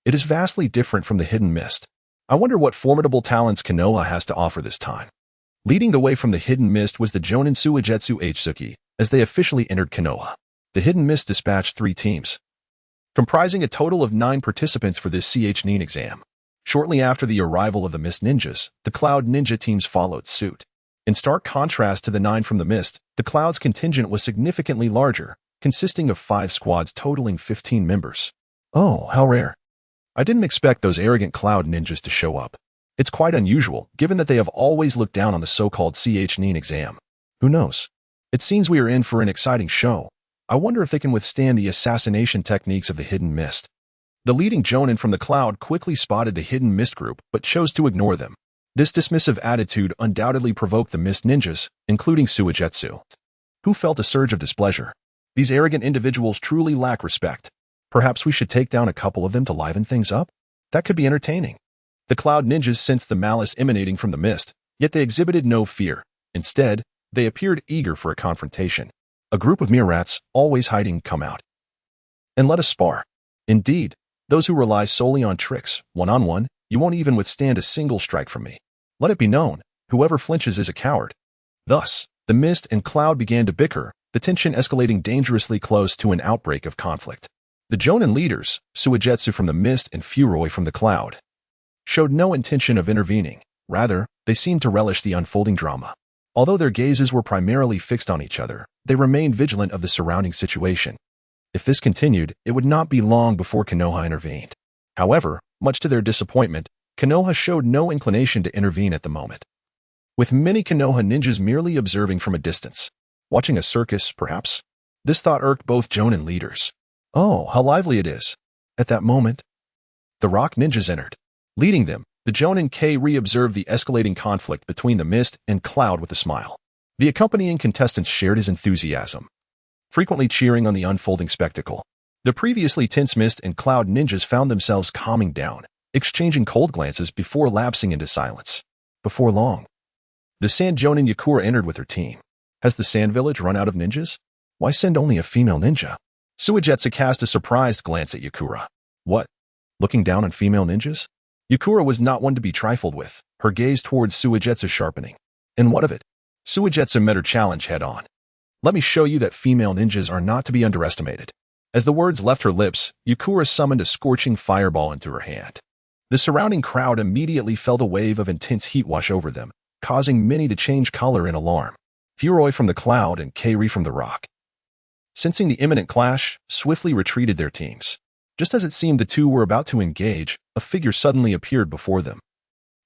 It is vastly different from the Hidden Mist. I wonder what formidable talents Konoha has to offer this time. Leading the way from the Hidden Mist was the Jonin Suigetsu H-Suki, as they officially entered Konoha. The Hidden Mist dispatched 3 teams, comprising a total of 9 participants for this Nin exam. Shortly after the arrival of the Mist Ninjas, the Cloud Ninja teams followed suit. In stark contrast to the 9 from the Mist, the Cloud's contingent was significantly larger, consisting of 5 squads totaling 15 members. Oh, how rare. I didn't expect those arrogant Cloud Ninjas to show up. It's quite unusual, given that they have always looked down on the so-called Nin exam. Who knows? It seems we are in for an exciting show. I wonder if they can withstand the assassination techniques of the Hidden Mist. The leading Jonin from the Cloud quickly spotted the Hidden Mist group, but chose to ignore them. This dismissive attitude undoubtedly provoked the Mist Ninjas, including Suigetsu, who felt a surge of displeasure. These arrogant individuals truly lack respect. Perhaps we should take down a couple of them to liven things up? That could be entertaining. The Cloud Ninjas sensed the malice emanating from the mist, yet they exhibited no fear. Instead, they appeared eager for a confrontation. A group of mere rats, always hiding, come out and let us spar. Indeed, those who rely solely on tricks, one-on-one, you won't even withstand a single strike from me. Let it be known, whoever flinches is a coward. Thus, the Mist and Cloud began to bicker, the tension escalating dangerously close to an outbreak of conflict. The Jonin leaders, Suigetsu from the Mist and Furoi from the Cloud, showed no intention of intervening. Rather, they seemed to relish the unfolding drama. Although their gazes were primarily fixed on each other, they remained vigilant of the surrounding situation. If this continued, it would not be long before Konoha intervened. However, much to their disappointment, Konoha showed no inclination to intervene at the moment. With many Konoha ninjas merely observing from a distance. Watching a circus, perhaps? This thought irked both Jonin leaders. Oh, how lively it is. At that moment, the Rock Ninjas entered. Leading them, the Jonin K re-observed the escalating conflict between the Mist and Cloud with a smile. The accompanying contestants shared his enthusiasm, frequently cheering on the unfolding spectacle. The previously tense Mist and Cloud Ninjas found themselves calming down, exchanging cold glances before lapsing into silence. Before long, the Sand Jonin Yakura entered with her team. Has the Sand Village run out of ninjas? Why send only a female ninja? Suigetsu cast a surprised glance at Yakura. What? Looking down on female ninjas? Yukura was not one to be trifled with, her gaze towards Suigetsu sharpening. And what of it? Suigetsu met her challenge head-on. Let me show you that female ninjas are not to be underestimated. As the words left her lips, Yukura summoned a scorching fireball into her hand. The surrounding crowd immediately felt a wave of intense heat wash over them, causing many to change color in alarm. Furoi from the cloud and Kairi from the rock, sensing the imminent clash, swiftly retreated their teams. Just as it seemed the two were about to engage, a figure suddenly appeared before them.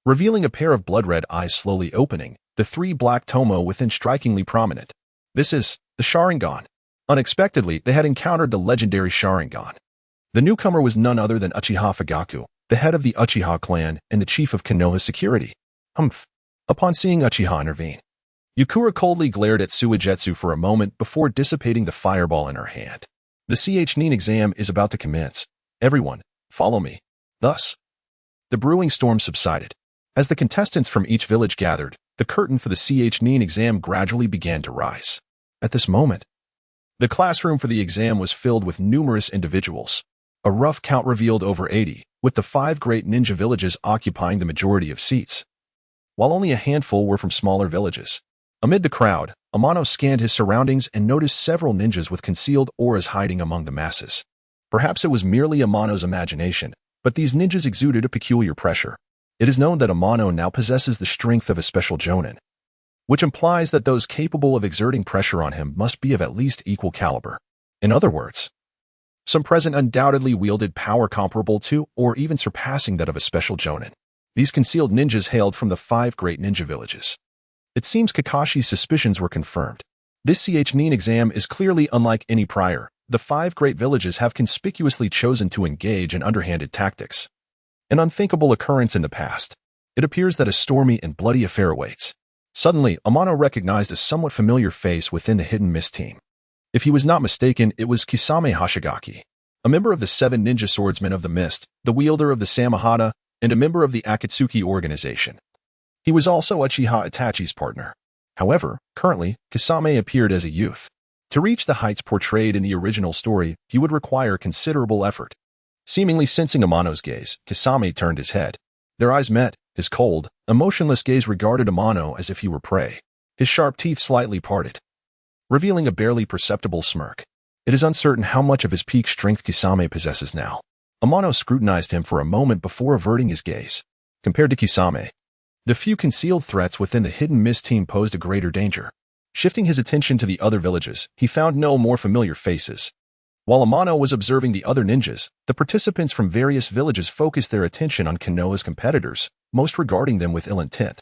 Revealing a pair of blood-red eyes slowly opening, the three black tomo within strikingly prominent. This is the Sharingan. Unexpectedly, they had encountered the legendary Sharingan. The newcomer was none other than Uchiha Fugaku, the head of the Uchiha clan and the chief of Konoha security. Humph. Upon seeing Uchiha intervene, Yukura coldly glared at Suigetsu for a moment before dissipating the fireball in her hand. The CH-nin exam is about to commence. Everyone, follow me. Thus, the brewing storm subsided. As the contestants from each village gathered, the curtain for the CH-nin exam gradually began to rise. At this moment, the classroom for the exam was filled with numerous individuals. A rough count revealed over 80, with the 5 great ninja villages occupying the majority of seats, while only a handful were from smaller villages. Amid the crowd, Amano scanned his surroundings and noticed several ninjas with concealed auras hiding among the masses. Perhaps it was merely Amano's imagination, but these ninjas exuded a peculiar pressure. It is known that Amano now possesses the strength of a special jonin, which implies that those capable of exerting pressure on him must be of at least equal caliber. In other words, some present undoubtedly wielded power comparable to or even surpassing that of a special jonin. These concealed ninjas hailed from the 5 great ninja villages. It seems Kakashi's suspicions were confirmed. This CH-nin exam is clearly unlike any prior. The 5 great villages have conspicuously chosen to engage in underhanded tactics. An unthinkable occurrence in the past. It appears that a stormy and bloody affair awaits. Suddenly, Amano recognized a somewhat familiar face within the Hidden Mist team. If he was not mistaken, it was Kisame Hashigaki, a member of the 7 ninja swordsmen of the Mist, the wielder of the Samahata, and a member of the Akatsuki organization. He was also Uchiha Itachi's partner. However, currently, Kisame appeared as a youth. To reach the heights portrayed in the original story, he would require considerable effort. Seemingly sensing Amano's gaze, Kisame turned his head. Their eyes met. His cold, emotionless gaze regarded Amano as if he were prey. His sharp teeth slightly parted, revealing a barely perceptible smirk. It is uncertain how much of his peak strength Kisame possesses now. Amano scrutinized him for a moment before averting his gaze. Compared to Kisame, the few concealed threats within the Hidden Mist team posed a greater danger. Shifting his attention to the other villages, he found no more familiar faces. While Amano was observing the other ninjas, the participants from various villages focused their attention on Konoha's competitors, most regarding them with ill intent.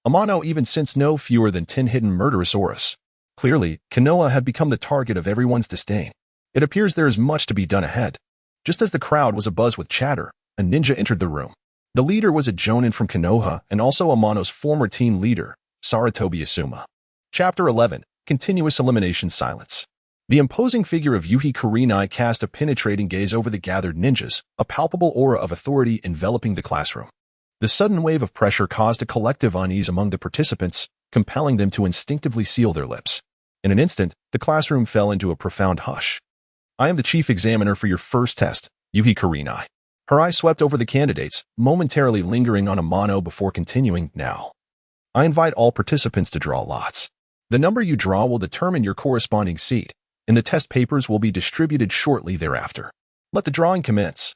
Amano even sensed no fewer than 10 hidden murderous auras. Clearly, Konoha had become the target of everyone's disdain. It appears there is much to be done ahead. Just as the crowd was abuzz with chatter, a ninja entered the room. The leader was a jonin from Konoha and also Amano's former team leader, Saratobi Asuma. Chapter 11, Continuous Elimination Silence. The imposing figure of Yuhi Kurenai cast a penetrating gaze over the gathered ninjas, a palpable aura of authority enveloping the classroom. The sudden wave of pressure caused a collective unease among the participants, compelling them to instinctively seal their lips. In an instant, the classroom fell into a profound hush. I am the chief examiner for your first test, Yuhi Kurenai. Her eye swept over the candidates, momentarily lingering on Amano before continuing, now. I invite all participants to draw lots. The number you draw will determine your corresponding seat, and the test papers will be distributed shortly thereafter. Let the drawing commence.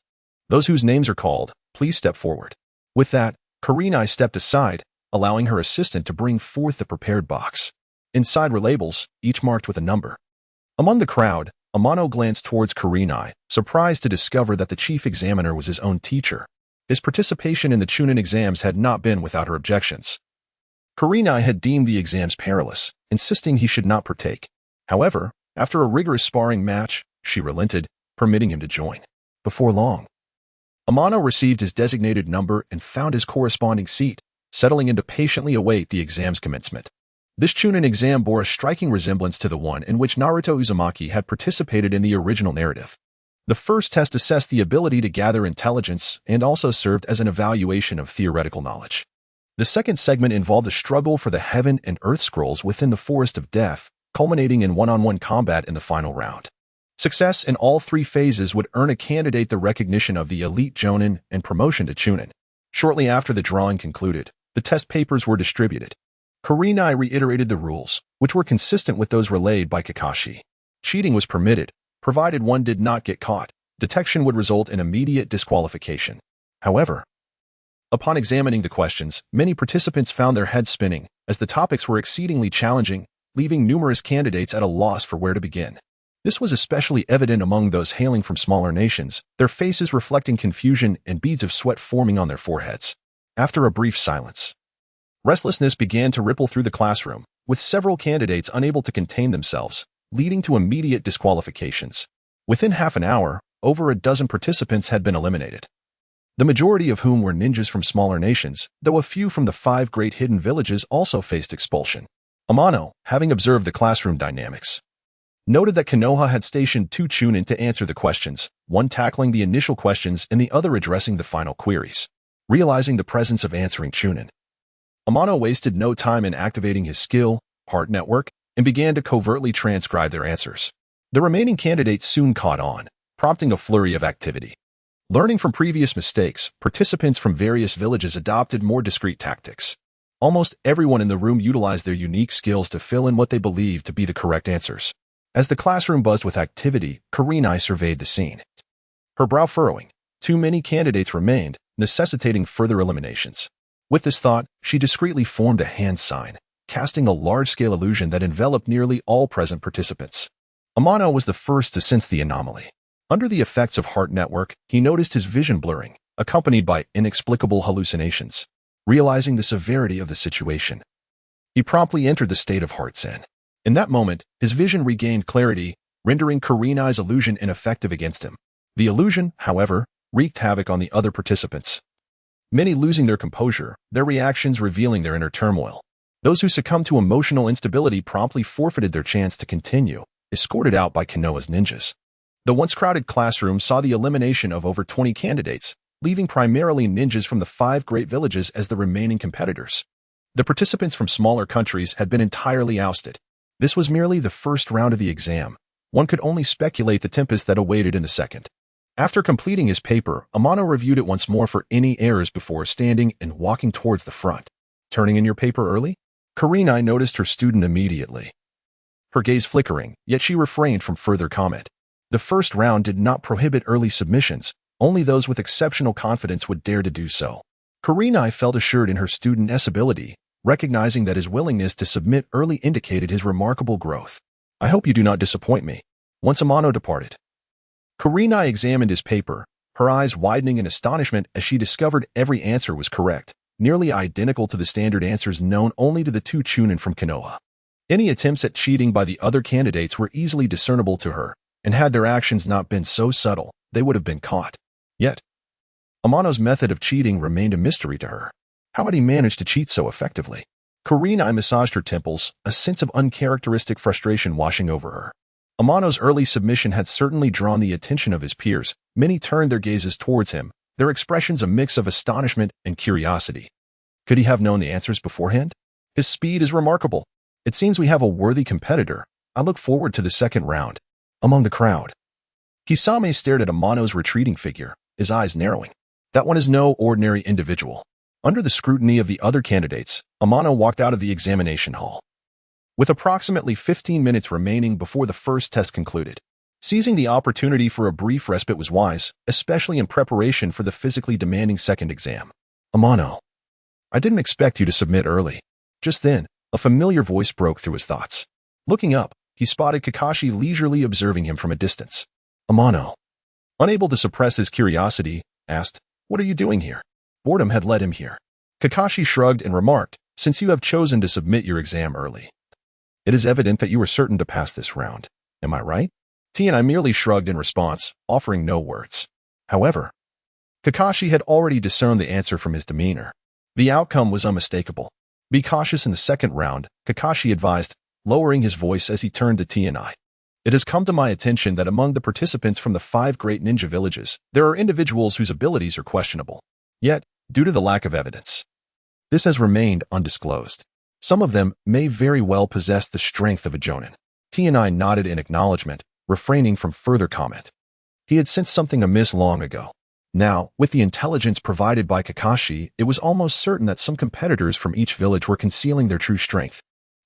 Those whose names are called, please step forward. With that, Kurenai stepped aside, allowing her assistant to bring forth the prepared box. Inside were labels, each marked with a number. Among the crowd, Amano glanced towards Kurenai, surprised to discover that the chief examiner was his own teacher. His participation in the Chunin exams had not been without her objections. Kurenai had deemed the exams perilous, insisting he should not partake. However, after a rigorous sparring match, she relented, permitting him to join. Before long, Amano received his designated number and found his corresponding seat, settling in to patiently await the exam's commencement. This Chunin exam bore a striking resemblance to the one in which Naruto Uzumaki had participated in the original narrative. The first test assessed the ability to gather intelligence and also served as an evaluation of theoretical knowledge. The second segment involved a struggle for the Heaven and Earth Scrolls within the Forest of Death, culminating in one-on-one combat in the final round. Success in all three phases would earn a candidate the recognition of the elite jonin and promotion to chunin. Shortly after the drawing concluded, the test papers were distributed. Kurenai reiterated the rules, which were consistent with those relayed by Kakashi. Cheating was permitted, provided one did not get caught. Detection would result in immediate disqualification. However, upon examining the questions, many participants found their heads spinning, as the topics were exceedingly challenging, leaving numerous candidates at a loss for where to begin. This was especially evident among those hailing from smaller nations, their faces reflecting confusion and beads of sweat forming on their foreheads. After a brief silence, restlessness began to ripple through the classroom, with several candidates unable to contain themselves, leading to immediate disqualifications. Within half an hour, over a dozen participants had been eliminated, the majority of whom were ninjas from smaller nations, though a few from the 5 great hidden villages also faced expulsion. Amano, having observed the classroom dynamics, noted that Konoha had stationed 2 chunin to answer the questions, one tackling the initial questions and the other addressing the final queries. Realizing the presence of answering chunin, Amano wasted no time in activating his skill, heart network, and began to covertly transcribe their answers. The remaining candidates soon caught on, prompting a flurry of activity. Learning from previous mistakes, participants from various villages adopted more discreet tactics. Almost everyone in the room utilized their unique skills to fill in what they believed to be the correct answers. As the classroom buzzed with activity, Kurenai surveyed the scene, her brow furrowing. Too many candidates remained, necessitating further eliminations. With this thought, she discreetly formed a hand sign, casting a large-scale illusion that enveloped nearly all present participants. Amano was the first to sense the anomaly. Under the effects of heart network, he noticed his vision blurring, accompanied by inexplicable hallucinations. Realizing the severity of the situation, he promptly entered the state of heart zen. In that moment, his vision regained clarity, rendering Kurenai's illusion ineffective against him. The illusion, however, wreaked havoc on the other participants, many losing their composure, their reactions revealing their inner turmoil. Those who succumbed to emotional instability promptly forfeited their chance to continue, escorted out by Konoha's ninjas. The once crowded classroom saw the elimination of over 20 candidates, leaving primarily ninjas from the 5 great villages as the remaining competitors. The participants from smaller countries had been entirely ousted. This was merely the first round of the exam. One could only speculate the tempest that awaited in the second. After completing his paper, Amano reviewed it once more for any errors before standing and walking towards the front. Turning in your paper early? Kurenai noticed her student immediately, her gaze flickering, yet she refrained from further comment. The first round did not prohibit early submissions, only those with exceptional confidence would dare to do so. Kurenai felt assured in her student's ability, recognizing that his willingness to submit early indicated his remarkable growth. I hope you do not disappoint me. Once Amano departed, Kurenai examined his paper, her eyes widening in astonishment as she discovered every answer was correct, nearly identical to the standard answers known only to the 2 chunin from Konoha. Any attempts at cheating by the other candidates were easily discernible to her, and had their actions not been so subtle, they would have been caught. Yet, Amano's method of cheating remained a mystery to her. How had he managed to cheat so effectively? Kurenai massaged her temples, a sense of uncharacteristic frustration washing over her. Amano's early submission had certainly drawn the attention of his peers. Many turned their gazes towards him, their expressions a mix of astonishment and curiosity. Could he have known the answers beforehand? His speed is remarkable. It seems we have a worthy competitor. I look forward to the second round. Among the crowd, Kisame stared at Amano's retreating figure, his eyes narrowing. That one is no ordinary individual. Under the scrutiny of the other candidates, Amano walked out of the examination hall. With approximately 15 minutes remaining before the first test concluded, seizing the opportunity for a brief respite was wise, especially in preparation for the physically demanding second exam. Amano, I didn't expect you to submit early. Just then, a familiar voice broke through his thoughts. Looking up, he spotted Kakashi leisurely observing him from a distance. Amano, unable to suppress his curiosity, asked, "What are you doing here?" Boredom had led him here. Kakashi shrugged and remarked, "Since you have chosen to submit your exam early, it is evident that you are certain to pass this round. Am I right?" I merely shrugged in response, offering no words. However, Kakashi had already discerned the answer from his demeanor. The outcome was unmistakable. Be cautious in the second round, Kakashi advised, lowering his voice as he turned to T&I. It has come to my attention that among the participants from the 5 great ninja villages, there are individuals whose abilities are questionable. Yet, due to the lack of evidence, this has remained undisclosed. Some of them may very well possess the strength of a jonin. T&I nodded in acknowledgement, refraining from further comment. He had sensed something amiss long ago. Now, with the intelligence provided by Kakashi, it was almost certain that some competitors from each village were concealing their true strength.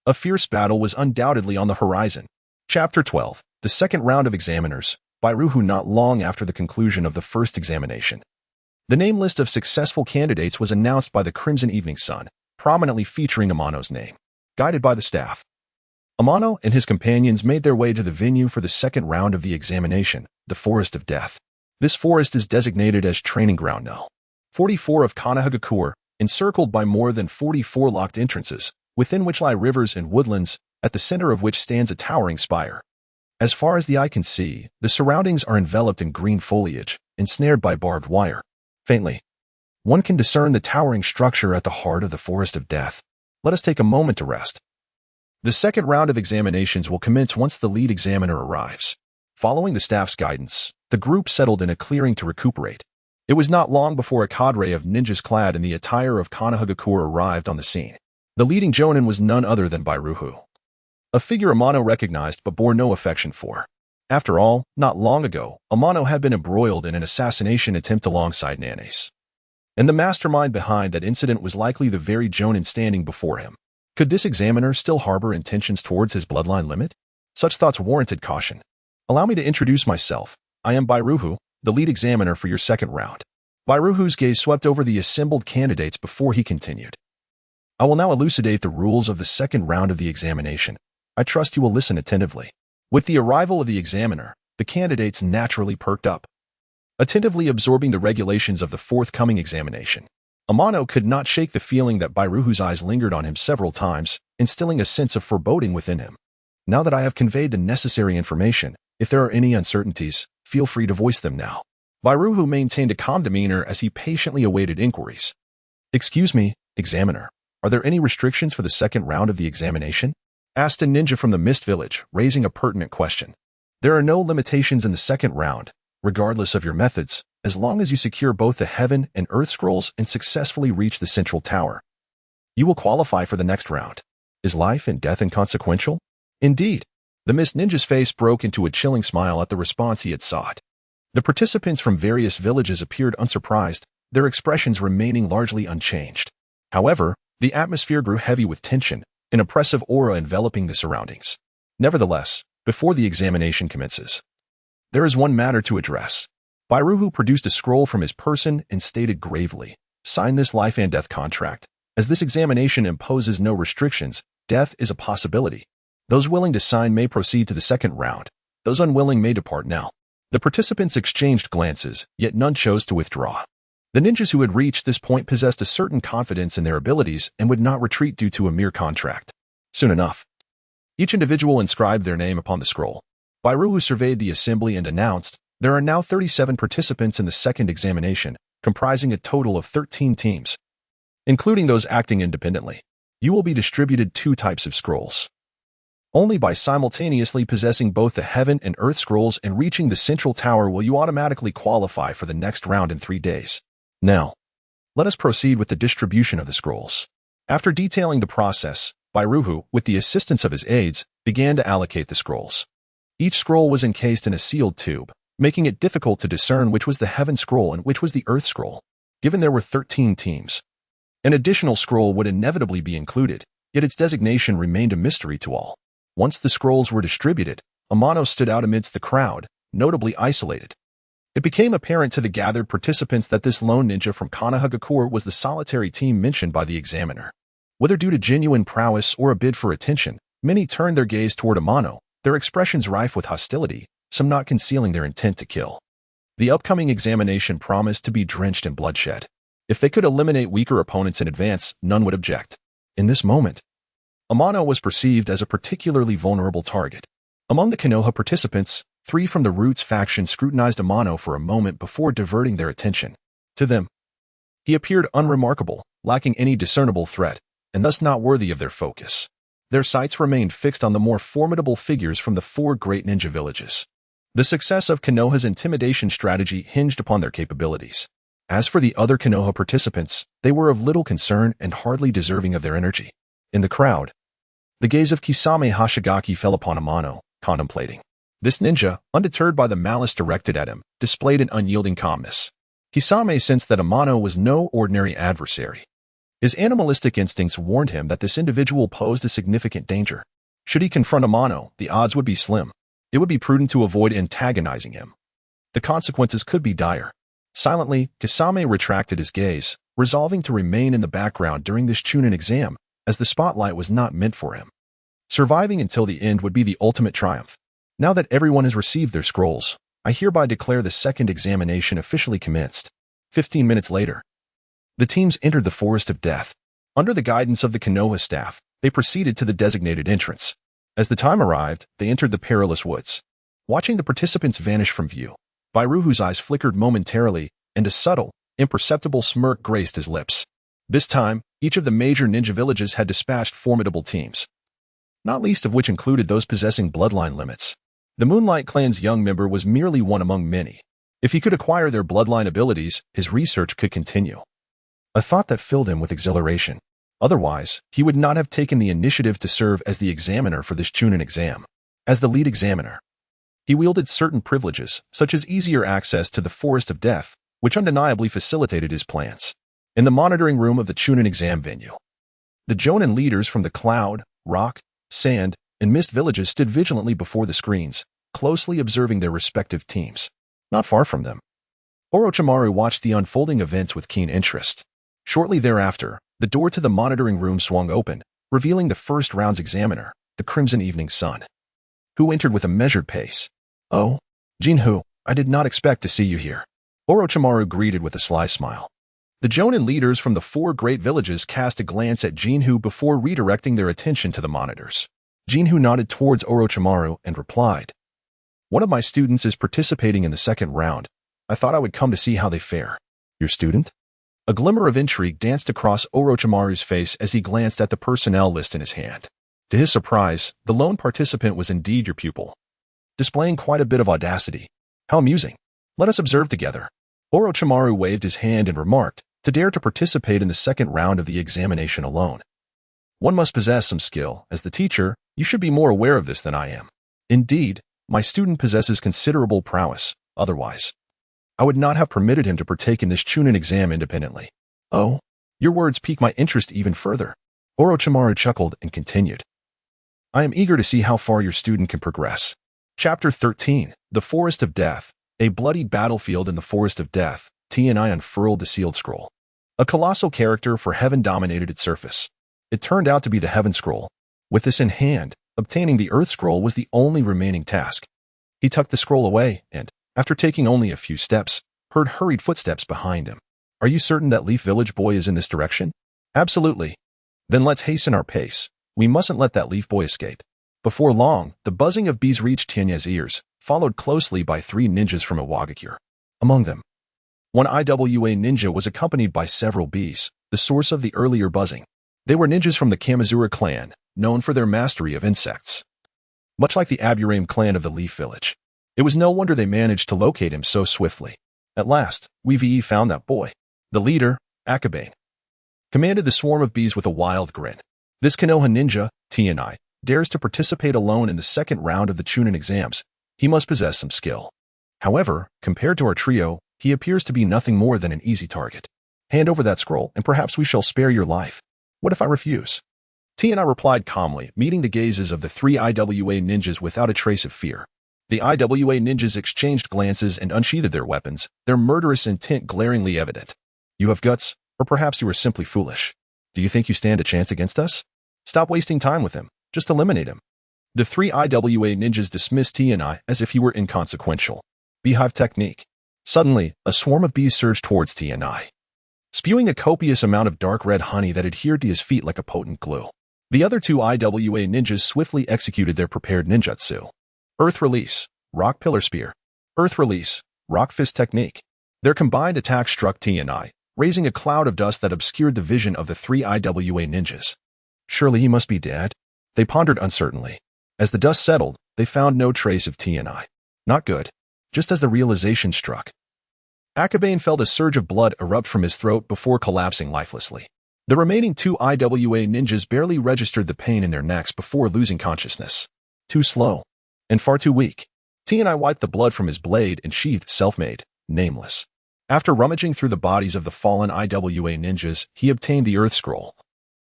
A fierce battle was undoubtedly on the horizon. Chapter 12. The second round of examiners, by Ruhu not long after the conclusion of the first examination. The name list of successful candidates was announced by the Crimson Evening Sun, prominently featuring Amano's name. Guided by the staff, Amano and his companions made their way to the venue for the second round of the examination, the Forest of Death. This forest is designated as Training Ground No. 44 of Konoha, encircled by more than 44 locked entrances, within which lie rivers and woodlands, at the center of which stands a towering spire. As far as the eye can see, the surroundings are enveloped in green foliage, ensnared by barbed wire. Faintly, one can discern the towering structure at the heart of the Forest of Death. Let us take a moment to rest. The second round of examinations will commence once the lead examiner arrives. Following the staff's guidance, the group settled in a clearing to recuperate. It was not long before a cadre of ninjas clad in the attire of Konoha arrived on the scene. The leading jonin was none other than Bairuhu, a figure Amano recognized but bore no affection for. After all, not long ago, Amano had been embroiled in an assassination attempt alongside Nanes. And the mastermind behind that incident was likely the very jonin standing before him. Could this examiner still harbor intentions towards his bloodline limit? Such thoughts warranted caution. Allow me to introduce myself. I am Bairuhu, the lead examiner for your second round. Bairuhu's gaze swept over the assembled candidates before he continued. I will now elucidate the rules of the second round of the examination. I trust you will listen attentively. With the arrival of the examiner, the candidates naturally perked up, attentively absorbing the regulations of the forthcoming examination. Amano could not shake the feeling that Bairuhu's eyes lingered on him several times, instilling a sense of foreboding within him. Now that I have conveyed the necessary information, if there are any uncertainties, feel free to voice them now. Bairuhu maintained a calm demeanor as he patiently awaited inquiries. Excuse me, examiner, are there any restrictions for the second round of the examination? Asked a ninja from the Mist Village, raising a pertinent question. There are no limitations in the second round, regardless of your methods, as long as you secure both the Heaven and Earth Scrolls and successfully reach the Central Tower. You will qualify for the next round. Is life and death inconsequential? Indeed. The Mist Ninja's face broke into a chilling smile at the response he had sought. The participants from various villages appeared unsurprised, their expressions remaining largely unchanged. However, the atmosphere grew heavy with tension, an oppressive aura enveloping the surroundings. Nevertheless, before the examination commences, there is one matter to address. Bairuhu produced a scroll from his person and stated gravely, "Sign this life and death contract. As this examination imposes no restrictions, death is a possibility. Those willing to sign may proceed to the second round. Those unwilling may depart now." The participants exchanged glances, yet none chose to withdraw. The ninjas who had reached this point possessed a certain confidence in their abilities and would not retreat due to a mere contract. Soon enough, each individual inscribed their name upon the scroll. Bairuhu surveyed the assembly and announced, "There are now 37 participants in the second examination, comprising a total of 13 teams, including those acting independently. You will be distributed 2 types of scrolls. Only by simultaneously possessing both the Heaven and Earth Scrolls and reaching the Central Tower will you automatically qualify for the next round in 3 days. Now, let us proceed with the distribution of the scrolls." After detailing the process, Bairuhu, with the assistance of his aides, began to allocate the scrolls. Each scroll was encased in a sealed tube, making it difficult to discern which was the Heaven Scroll and which was the Earth Scroll. Given there were 13 teams, an additional scroll would inevitably be included, yet its designation remained a mystery to all. Once the scrolls were distributed, Amano stood out amidst the crowd, notably isolated. It became apparent to the gathered participants that this lone ninja from Konoha was the solitary team mentioned by the examiner. Whether due to genuine prowess or a bid for attention, many turned their gaze toward Amano, their expressions rife with hostility, some not concealing their intent to kill. The upcoming examination promised to be drenched in bloodshed. If they could eliminate weaker opponents in advance, none would object. In this moment, Amano was perceived as a particularly vulnerable target. Among the Konoha participants, 3 from the Roots faction scrutinized Amano for a moment before diverting their attention. To them, he appeared unremarkable, lacking any discernible threat, and thus not worthy of their focus. Their sights remained fixed on the more formidable figures from the 4 great ninja villages. The success of Konoha's intimidation strategy hinged upon their capabilities. As for the other Konoha participants, they were of little concern and hardly deserving of their energy. In the crowd, the gaze of Kisame Hashigaki fell upon Amano, contemplating. This ninja, undeterred by the malice directed at him, displayed an unyielding calmness. Kisame sensed that Amano was no ordinary adversary. His animalistic instincts warned him that this individual posed a significant danger. Should he confront Amano, the odds would be slim. It would be prudent to avoid antagonizing him. The consequences could be dire. Silently, Kisame retracted his gaze, resolving to remain in the background during this Chunin exam, as the spotlight was not meant for him. Surviving until the end would be the ultimate triumph. Now that everyone has received their scrolls, I hereby declare the second examination officially commenced. 15 minutes later, the teams entered the Forest of Death. Under the guidance of the Konoha staff, they proceeded to the designated entrance. As the time arrived, they entered the perilous woods. Watching the participants vanish from view, Bairuhu's eyes flickered momentarily, and a subtle, imperceptible smirk graced his lips. This time, each of the major ninja villages had dispatched formidable teams, not least of which included those possessing bloodline limits. The Moonlight Clan's young member was merely one among many. If he could acquire their bloodline abilities, his research could continue. A thought that filled him with exhilaration. Otherwise, he would not have taken the initiative to serve as the examiner for this Chunin exam. As the lead examiner, he wielded certain privileges, such as easier access to the Forest of Death, which undeniably facilitated his plans. In the monitoring room of the Chunin exam venue, the Jonin leaders from the Cloud, Rock, Sand, and Mist villages stood vigilantly before the screens, closely observing their respective teams. Not far from them, Orochimaru watched the unfolding events with keen interest. Shortly thereafter, the door to the monitoring room swung open, revealing the first round's examiner, the Crimson Evening Sun, who entered with a measured pace. "Oh, Jinhu, I did not expect to see you here," Orochimaru greeted with a sly smile. The Jonin leaders from the 4 great villages cast a glance at Jinhu before redirecting their attention to the monitors. Jinhu nodded towards Orochimaru and replied, "One of my students is participating in the second round. I thought I would come to see how they fare." "Your student?" A glimmer of intrigue danced across Orochimaru's face as he glanced at the personnel list in his hand. To his surprise, the lone participant was indeed your pupil, displaying quite a bit of audacity. "How amusing. Let us observe together." Orochimaru waved his hand and remarked, "To dare to participate in the second round of the examination alone, one must possess some skill. As the teacher, you should be more aware of this than I am. Indeed, my student possesses considerable prowess. Otherwise, I would not have permitted him to partake in this Chunin exam independently." "Oh, your words pique my interest even further." Orochimaru chuckled and continued, "I am eager to see how far your student can progress." Chapter 13, The Forest of Death. A bloody battlefield in the Forest of Death. T&I unfurled the sealed scroll. A colossal character for heaven dominated its surface. It turned out to be the Heaven Scroll. With this in hand, obtaining the Earth Scroll was the only remaining task. He tucked the scroll away and, after taking only a few steps, heard hurried footsteps behind him. "Are you certain that Leaf Village boy is in this direction?" "Absolutely." "Then let's hasten our pace. We mustn't let that Leaf boy escape." Before long, the buzzing of bees reached Tenya's ears, followed closely by 3 ninjas from Iwagakure. Among them, one IWA ninja was accompanied by several bees, the source of the earlier buzzing. They were ninjas from the Kamizura clan, known for their mastery of insects. Much like the Aburame clan of the Leaf Village, it was no wonder they managed to locate him so swiftly. At last, Weave found that boy. The leader, Akabane, commanded the swarm of bees with a wild grin. "This Konoha ninja, T&I, dares to participate alone in the second round of the Chunin exams. He must possess some skill. However, compared to our trio, he appears to be nothing more than an easy target. Hand over that scroll, and perhaps we shall spare your life." "What if I refuse?" T&I replied calmly, meeting the gazes of the 3 IWA ninjas without a trace of fear. The IWA ninjas exchanged glances and unsheathed their weapons, their murderous intent glaringly evident. "You have guts, or perhaps you are simply foolish. Do you think you stand a chance against us? Stop wasting time with him. Just eliminate him." The 3 IWA ninjas dismissed T&I as if he were inconsequential. Beehive technique. Suddenly, a swarm of bees surged towards T&I, spewing a copious amount of dark red honey that adhered to his feet like a potent glue. The other 2 IWA ninjas swiftly executed their prepared ninjutsu. Earth Release, Rock Pillar Spear. Earth Release, Rock Fist Technique. Their combined attack struck T&I, raising a cloud of dust that obscured the vision of the 3 IWA ninjas. Surely he must be dead, they pondered uncertainly. As the dust settled, they found no trace of T&I. Not good. Just as the realization struck, Akabane felt a surge of blood erupt from his throat before collapsing lifelessly. The remaining 2 IWA ninjas barely registered the pain in their necks before losing consciousness. Too slow. And far too weak. T&I wiped the blood from his blade and sheathed self-made, nameless. After rummaging through the bodies of the fallen IWA ninjas, he obtained the Earth Scroll,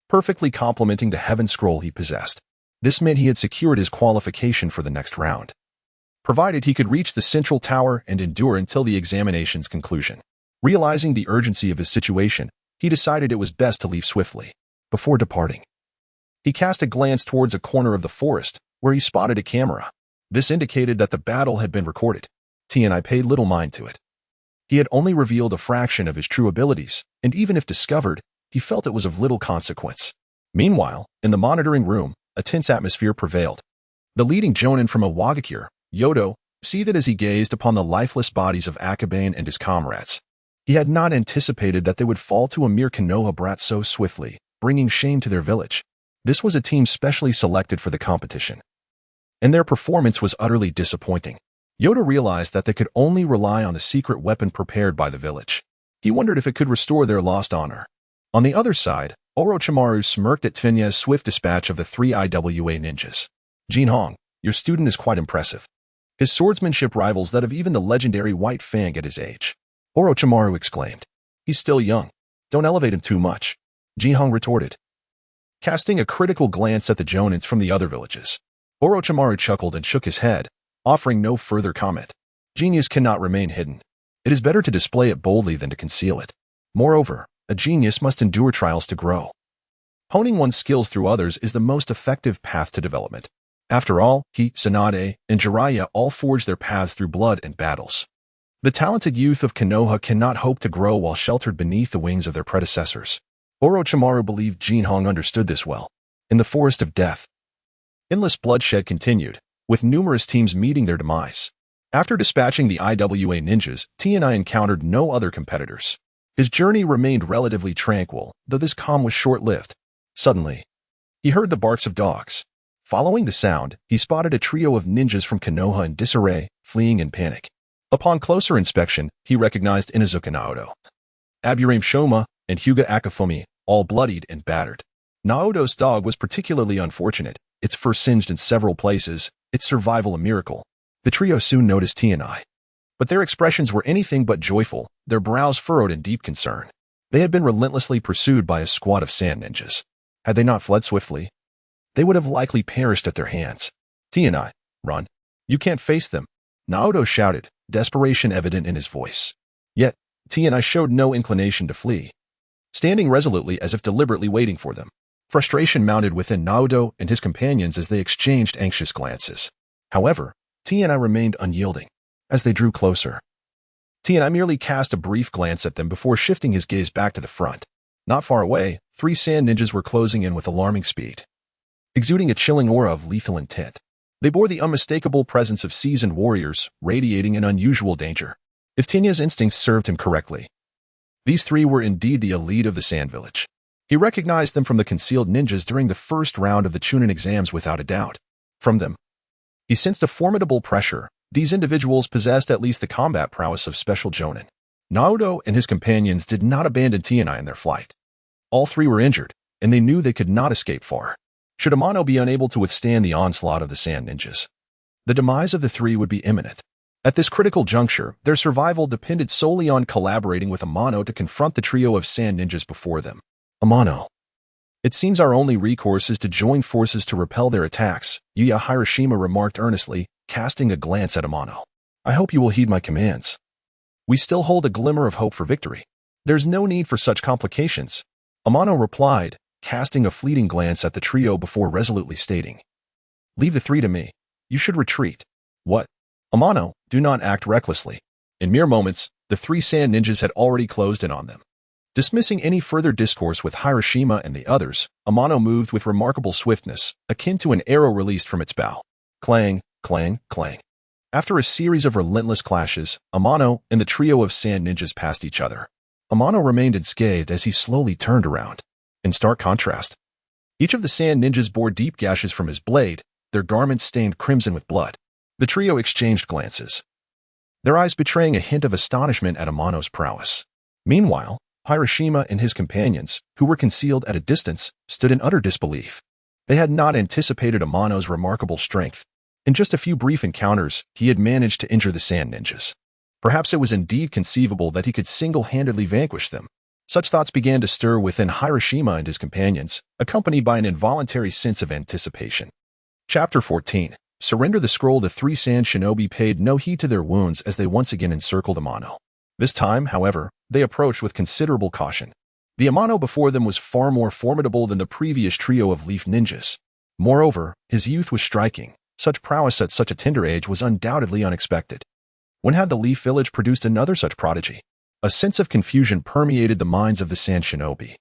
perfectly complementing the Heaven Scroll he possessed. This meant he had secured his qualification for the next round, provided he could reach the central tower and endure until the examination's conclusion. Realizing the urgency of his situation, he decided it was best to leave swiftly. Before departing, he cast a glance towards a corner of the forest, where he spotted a camera. This indicated that the battle had been recorded. T&I paid little mind to it. He had only revealed a fraction of his true abilities, and even if discovered, he felt it was of little consequence. Meanwhile, in the monitoring room, a tense atmosphere prevailed. The leading jonin from Iwagakure, Yodo, seethed as he gazed upon the lifeless bodies of Akabane and his comrades. He had not anticipated that they would fall to a mere Konoha brat so swiftly, bringing shame to their village. This was a team specially selected for the competition, and their performance was utterly disappointing. Yoda realized that they could only rely on the secret weapon prepared by the village. He wondered if it could restore their lost honor. On the other side, Orochimaru smirked at Tenya's swift dispatch of the 3 IWA ninjas. Jinhong, your student is quite impressive. His swordsmanship rivals that of even the legendary White Fang at his age. Orochimaru exclaimed. He's still young. Don't elevate him too much. Jinhong retorted, casting a critical glance at the jonins from the other villages. Orochimaru chuckled and shook his head, offering no further comment. Genius cannot remain hidden. It is better to display it boldly than to conceal it. Moreover, a genius must endure trials to grow. Honing one's skills through others is the most effective path to development. After all, he, Tsunade, and Jiraiya all forged their paths through blood and battles. The talented youth of Konoha cannot hope to grow while sheltered beneath the wings of their predecessors. Orochimaru believed Jinhong understood this well. In the Forest of Death, endless bloodshed continued, with numerous teams meeting their demise. After dispatching the IWA ninjas, T&I encountered no other competitors. His journey remained relatively tranquil, though this calm was short-lived. Suddenly, he heard the barks of dogs. Following the sound, he spotted a trio of ninjas from Konoha in disarray, fleeing in panic. Upon closer inspection, he recognized Inuzuka Naoto, Aburame Shoma, and Hyuga Akifumi, all bloodied and battered. Naoto's dog was particularly unfortunate, its fur singed in several places, its survival a miracle. The trio soon noticed T&I, but their expressions were anything but joyful, their brows furrowed in deep concern. They had been relentlessly pursued by a squad of sand ninjas. Had they not fled swiftly, they would have likely perished at their hands. T&I, run. You can't face them, Naoto shouted, desperation evident in his voice. Yet, T&I showed no inclination to flee, standing resolutely as if deliberately waiting for them. Frustration mounted within Naoto and his companions as they exchanged anxious glances. However, T&I remained unyielding. As they drew closer, T&I merely cast a brief glance at them before shifting his gaze back to the front. Not far away, 3 sand ninjas were closing in with alarming speed, exuding a chilling aura of lethal intent. They bore the unmistakable presence of seasoned warriors, radiating an unusual danger. If Tenya's instincts served him correctly, these 3 were indeed the elite of the Sand Village. He recognized them from the concealed ninjas during the first round of the Chunin exams without a doubt. From them, he sensed a formidable pressure. These individuals possessed at least the combat prowess of special jonin. Naoto and his companions did not abandon T&I in their flight. All 3 were injured, and they knew they could not escape far. Should Amano be unable to withstand the onslaught of the sand ninjas, the demise of the 3 would be imminent. At this critical juncture, their survival depended solely on collaborating with Amano to confront the trio of sand ninjas before them. Amano. It seems our only recourse is to join forces to repel their attacks, Yuya Hiroshima remarked earnestly, casting a glance at Amano. I hope you will heed my commands. We still hold a glimmer of hope for victory. There's no need for such complications, Amano replied, casting a fleeting glance at the trio before resolutely stating, leave the 3 to me. You should retreat. What? Amano, do not act recklessly. In mere moments, the 3 sand ninjas had already closed in on them. Dismissing any further discourse with Hiroshima and the others, Amano moved with remarkable swiftness, akin to an arrow released from its bow. Clang, clang, clang. After a series of relentless clashes, Amano and the trio of sand ninjas passed each other. Amano remained unscathed as he slowly turned around. In stark contrast, each of the sand ninjas bore deep gashes from his blade, their garments stained crimson with blood. The trio exchanged glances, their eyes betraying a hint of astonishment at Amano's prowess. Meanwhile, Hiroshima and his companions, who were concealed at a distance, stood in utter disbelief. They had not anticipated Amano's remarkable strength. In just a few brief encounters, he had managed to injure the sand ninjas. Perhaps it was indeed conceivable that he could single-handedly vanquish them. Such thoughts began to stir within Hiroshima and his companions, accompanied by an involuntary sense of anticipation. Chapter 14. Surrender the scroll. The three sand shinobi paid no heed to their wounds as they once again encircled Amano. This time, however, they approached with considerable caution. The Amano before them was far more formidable than the previous trio of leaf ninjas. Moreover, his youth was striking. Such prowess at such a tender age was undoubtedly unexpected. When had the Leaf Village produced another such prodigy? A sense of confusion permeated the minds of the sand shinobi.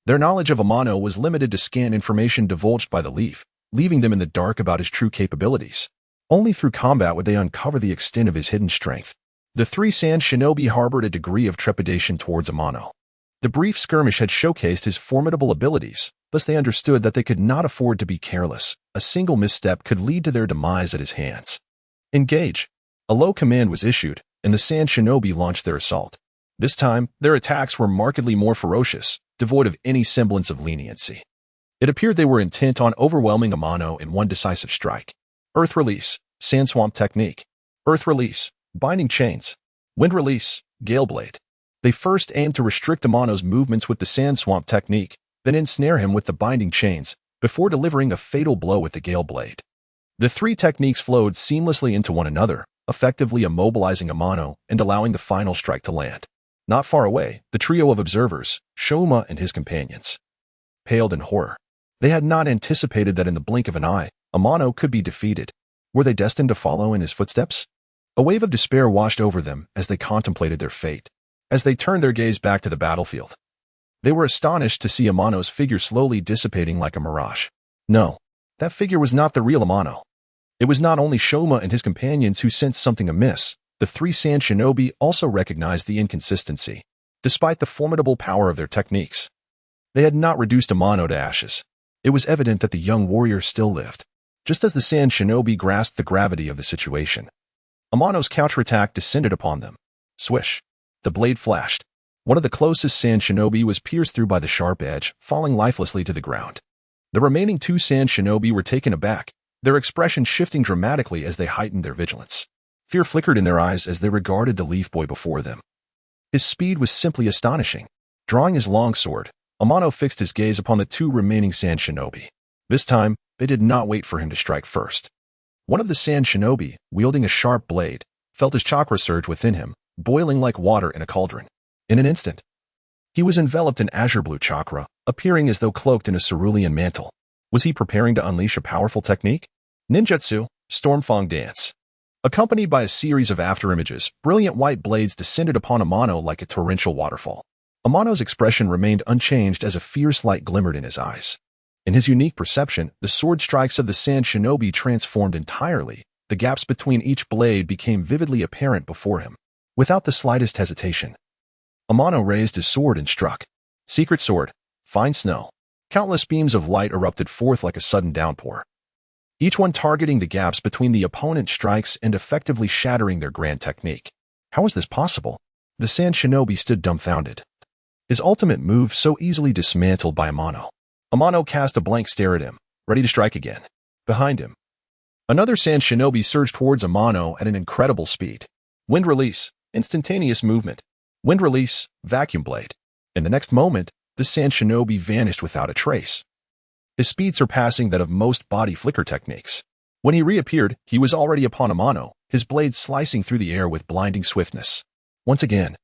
Their knowledge of Amano was limited to scant information divulged by the Leaf, leaving them in the dark about his true capabilities. Only through combat would they uncover the extent of his hidden strength. The three sand shinobi harbored a degree of trepidation towards Amano. The brief skirmish had showcased his formidable abilities, thus they understood that they could not afford to be careless. A single misstep could lead to their demise at his hands. Engage. A low command was issued, and the sand shinobi launched their assault. This time, their attacks were markedly more ferocious, devoid of any semblance of leniency. It appeared they were intent on overwhelming Amano in one decisive strike. Earth Release, Sand Swamp Technique. Earth Release, Binding Chains. Wind Release, Gale Blade. They first aimed to restrict Amano's movements with the Sand Swamp Technique, then ensnare him with the Binding Chains, before delivering a fatal blow with the Gale Blade. The three techniques flowed seamlessly into one another, effectively immobilizing Amano and allowing the final strike to land. Not far away, the trio of observers, Shoma and his companions, paled in horror. They had not anticipated that in the blink of an eye, Amano could be defeated. Were they destined to follow in his footsteps? A wave of despair washed over them as they contemplated their fate. As they turned their gaze back to the battlefield, they were astonished to see Amano's figure slowly dissipating like a mirage. No, that figure was not the real Amano. It was not only Shoma and his companions who sensed something amiss. The three sand shinobi also recognized the inconsistency. Despite the formidable power of their techniques, they had not reduced Amano to ashes. It was evident that the young warrior still lived. Just as the sand shinobi grasped the gravity of the situation, Amano's counterattack descended upon them. Swish. The blade flashed. One of the closest sand shinobi was pierced through by the sharp edge, falling lifelessly to the ground. The remaining two sand shinobi were taken aback, their expression shifting dramatically as they heightened their vigilance. Fear flickered in their eyes as they regarded the leaf boy before them. His speed was simply astonishing. Drawing his long sword, Amano fixed his gaze upon the two remaining sand shinobi. This time, they did not wait for him to strike first. One of the sand shinobi, wielding a sharp blade, felt his chakra surge within him, boiling like water in a cauldron. In an instant, he was enveloped in azure blue chakra, appearing as though cloaked in a cerulean mantle. Was he preparing to unleash a powerful technique? Ninjutsu, Stormfang Dance. Accompanied by a series of afterimages, brilliant white blades descended upon Amano like a torrential waterfall. Amano's expression remained unchanged as a fierce light glimmered in his eyes. In his unique perception, the sword strikes of the sand shinobi transformed entirely. The gaps between each blade became vividly apparent before him. Without the slightest hesitation, Amano raised his sword and struck. Secret sword, fine snow. Countless beams of light erupted forth like a sudden downpour, each one targeting the gaps between the opponent's strikes and effectively shattering their grand technique. How was this possible? The sand shinobi stood dumbfounded. His ultimate move so easily dismantled by Amano. Amano cast a blank stare at him, ready to strike again. Behind him, another sand shinobi surged towards Amano at an incredible speed. Wind release, instantaneous movement. Wind release, vacuum blade. In the next moment, the sand shinobi vanished without a trace, his speed surpassing that of most body flicker techniques. When he reappeared, he was already upon Amano, his blade slicing through the air with blinding swiftness. Once again,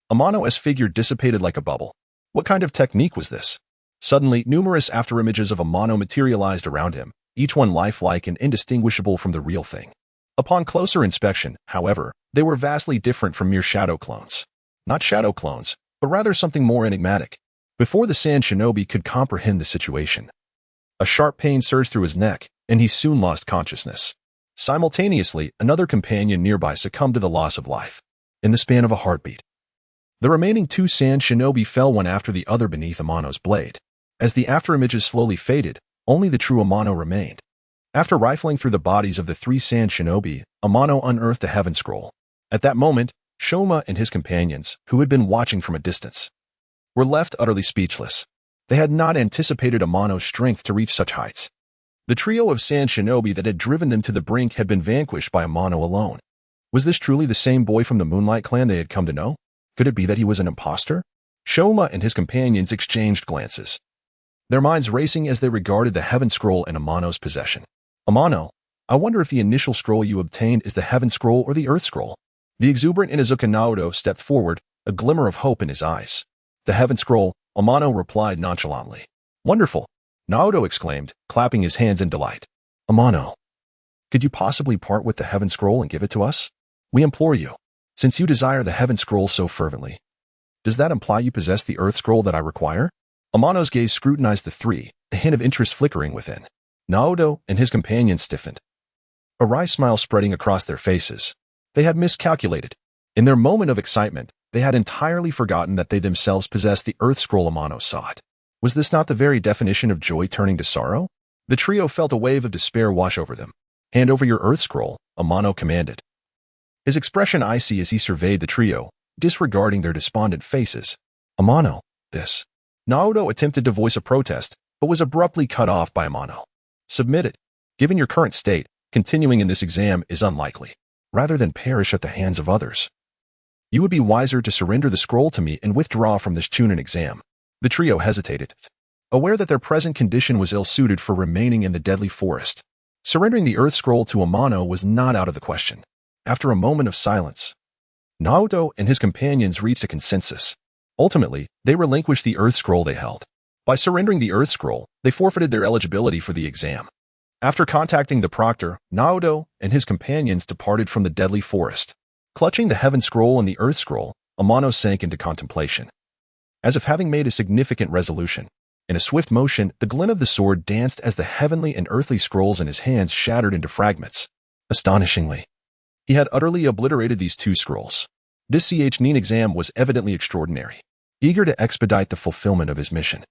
Amano's figure dissipated like a bubble. What kind of technique was this? Suddenly, numerous afterimages of Amano materialized around him, each one lifelike and indistinguishable from the real thing. Upon closer inspection, however, they were vastly different from mere shadow clones. Not shadow clones, but rather something more enigmatic. Before the sand shinobi could comprehend the situation, a sharp pain surged through his neck, and he soon lost consciousness. Simultaneously, another companion nearby succumbed to the loss of life. In the span of a heartbeat, the remaining two sand shinobi fell one after the other beneath Amano's blade. As the afterimages slowly faded, only the true Amano remained. After rifling through the bodies of the three sand shinobi, Amano unearthed a heaven scroll. At that moment, Shoma and his companions, who had been watching from a distance, were left utterly speechless. They had not anticipated Amano's strength to reach such heights. The trio of sand shinobi that had driven them to the brink had been vanquished by Amano alone. Was this truly the same boy from the Moonlight Clan they had come to know? Could it be that he was an imposter? Shoma and his companions exchanged glances, their minds racing as they regarded the Heaven Scroll in Amano's possession. Amano, I wonder if the initial scroll you obtained is the Heaven Scroll or the Earth Scroll. The exuberant Inuzuka Naruto stepped forward, a glimmer of hope in his eyes. The Heaven Scroll, Amano replied nonchalantly. Wonderful, Naruto exclaimed, clapping his hands in delight. Amano, could you possibly part with the Heaven Scroll and give it to us? We implore you, since you desire the Heaven Scroll so fervently. Does that imply you possess the Earth Scroll that I require? Amano's gaze scrutinized the three, a hint of interest flickering within. Naruto and his companions stiffened, a wry smile spreading across their faces. They had miscalculated. In their moment of excitement, they had entirely forgotten that they themselves possessed the Earth Scroll Amano sought. Was this not the very definition of joy turning to sorrow? The trio felt a wave of despair wash over them. Hand over your Earth Scroll, Amano commanded. His expression icy as he surveyed the trio, disregarding their despondent faces. Amano, this. Naruto attempted to voice a protest, but was abruptly cut off by Amano. Submit it. Given your current state, continuing in this exam is unlikely. Rather than perish at the hands of others, you would be wiser to surrender the scroll to me and withdraw from this Chunin exam. The trio hesitated, aware that their present condition was ill-suited for remaining in the deadly forest. Surrendering the Earth Scroll to Amano was not out of the question. After a moment of silence, Naruto and his companions reached a consensus. Ultimately, they relinquished the Earth Scroll they held. By surrendering the Earth Scroll, they forfeited their eligibility for the exam. After contacting the proctor, Naruto and his companions departed from the deadly forest. Clutching the Heaven Scroll and the Earth Scroll, Amano sank into contemplation, as if having made a significant resolution. In a swift motion, the glint of the sword danced as the heavenly and earthly scrolls in his hands shattered into fragments. Astonishingly, he had utterly obliterated these two scrolls. This Chunin exam was evidently extraordinary. Eager to expedite the fulfillment of his mission,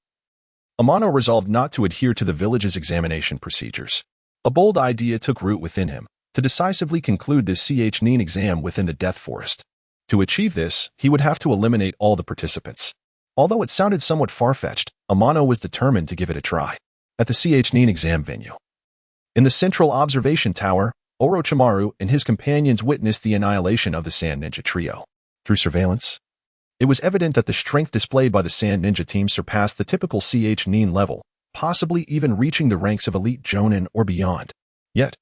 Amano resolved not to adhere to the village's examination procedures. A bold idea took root within him, to decisively conclude this Chunin exam within the Death Forest. To achieve this, he would have to eliminate all the participants. Although it sounded somewhat far-fetched, Amano was determined to give it a try. At the Chunin exam venue, in the central observation tower, Orochimaru and his companions witnessed the annihilation of the Sand Ninja trio. Through surveillance, it was evident that the strength displayed by the Sand Ninja team surpassed the typical Chunin level, possibly even reaching the ranks of elite Jonin or beyond. Yet,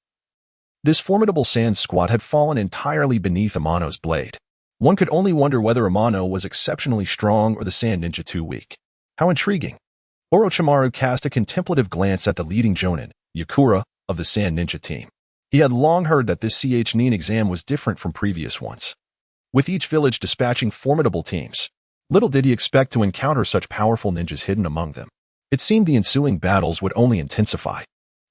this formidable sand squad had fallen entirely beneath Amano's blade. One could only wonder whether Amano was exceptionally strong or the Sand Ninja too weak. How intriguing. Orochimaru cast a contemplative glance at the leading Jonin, Yakura, of the Sand Ninja team. He had long heard that this Chunin exam was different from previous ones, with each village dispatching formidable teams. Little did he expect to encounter such powerful ninjas hidden among them. It seemed the ensuing battles would only intensify.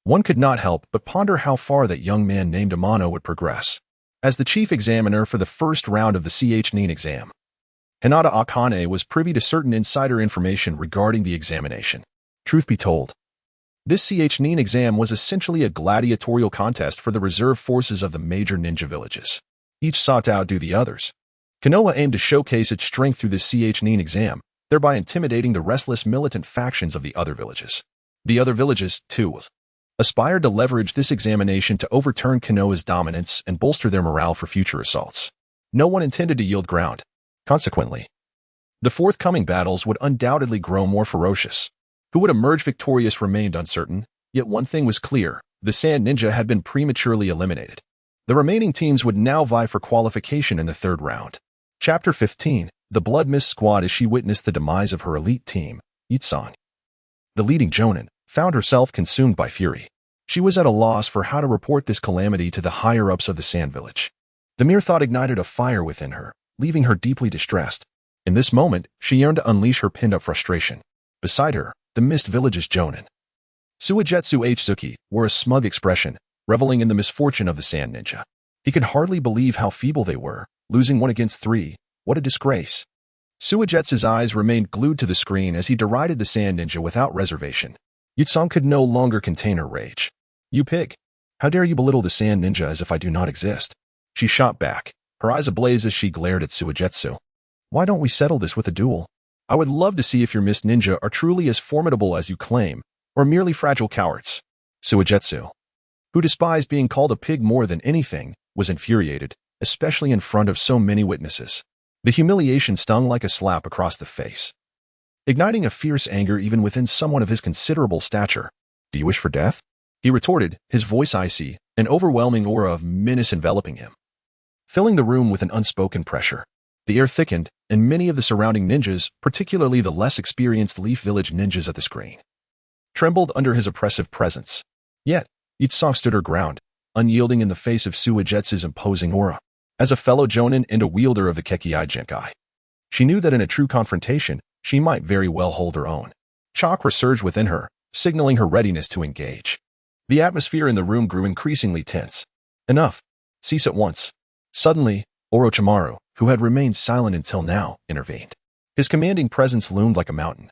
One could not help but ponder how far that young man named Amano would progress. As the chief examiner for the first round of the Chunin exam, Hinata Akane was privy to certain insider information regarding the examination. Truth be told, this Chunin exam was essentially a gladiatorial contest for the reserve forces of the major ninja villages. Each sought to outdo the others. Konoha aimed to showcase its strength through this Chunin exam, thereby intimidating the restless militant factions of the other villages. The other villages, too, aspired to leverage this examination to overturn Konoha's dominance and bolster their morale for future assaults. No one intended to yield ground. Consequently, the forthcoming battles would undoubtedly grow more ferocious. Who would emerge victorious remained uncertain, yet one thing was clear: the Sand Ninja had been prematurely eliminated. The remaining teams would now vie for qualification in the third round. Chapter 15, The Blood Mist Squad. As she witnessed the demise of her elite team, Itsang, the leading Jonin, found herself consumed by fury. She was at a loss for how to report this calamity to the higher-ups of the Sand Village. The mere thought ignited a fire within her, leaving her deeply distressed. In this moment, she yearned to unleash her pinned-up frustration. Beside her, the Mist Village's Jonin, Suigetsu H. wore a smug expression, reveling in the misfortune of the Sand Ninja. He could hardly believe how feeble they were, losing 1 against 3. What a disgrace. Suigetsu's eyes remained glued to the screen as he derided the Sand Ninja without reservation. Yutsang could no longer contain her rage. You pig! How dare you belittle the Sand Ninja as if I do not exist? She shot back, her eyes ablaze as she glared at Suigetsu. Why don't we settle this with a duel? I would love to see if your Mist Ninja are truly as formidable as you claim, or merely fragile cowards. Suigetsu, who despised being called a pig more than anything, was infuriated, especially in front of so many witnesses. The humiliation stung like a slap across the face, igniting a fierce anger even within someone of his considerable stature. "Do you wish for death?" he retorted, his voice icy, an overwhelming aura of menace enveloping him, filling the room with an unspoken pressure. The air thickened, and many of the surrounding ninjas, particularly the less experienced Leaf Village ninjas at the screen, trembled under his oppressive presence. Yet, each soft stood her ground, unyielding in the face of Suigetsu's imposing aura. As a fellow jonin and a wielder of the Kekkei Genkai, she knew that in a true confrontation, she might very well hold her own. Chakra surged within her, signaling her readiness to engage. The atmosphere in the room grew increasingly tense. "Enough. Cease at once." Suddenly, Orochimaru, who had remained silent until now, intervened. His commanding presence loomed like a mountain,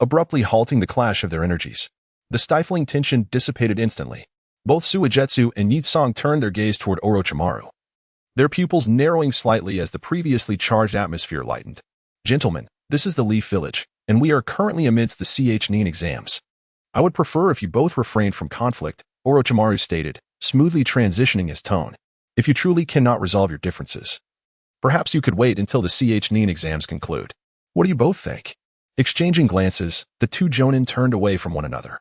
abruptly halting the clash of their energies. The stifling tension dissipated instantly. Both Suigetsu and Yitsong turned their gaze toward Orochimaru, their pupils narrowing slightly as the previously charged atmosphere lightened. "Gentlemen, this is the Leaf Village, and we are currently amidst the Nin exams. I would prefer if you both refrained from conflict," Orochimaru stated, smoothly transitioning his tone. "If you truly cannot resolve your differences, perhaps you could wait until the Nin exams conclude. What do you both think?" Exchanging glances, the two jonin turned away from one another,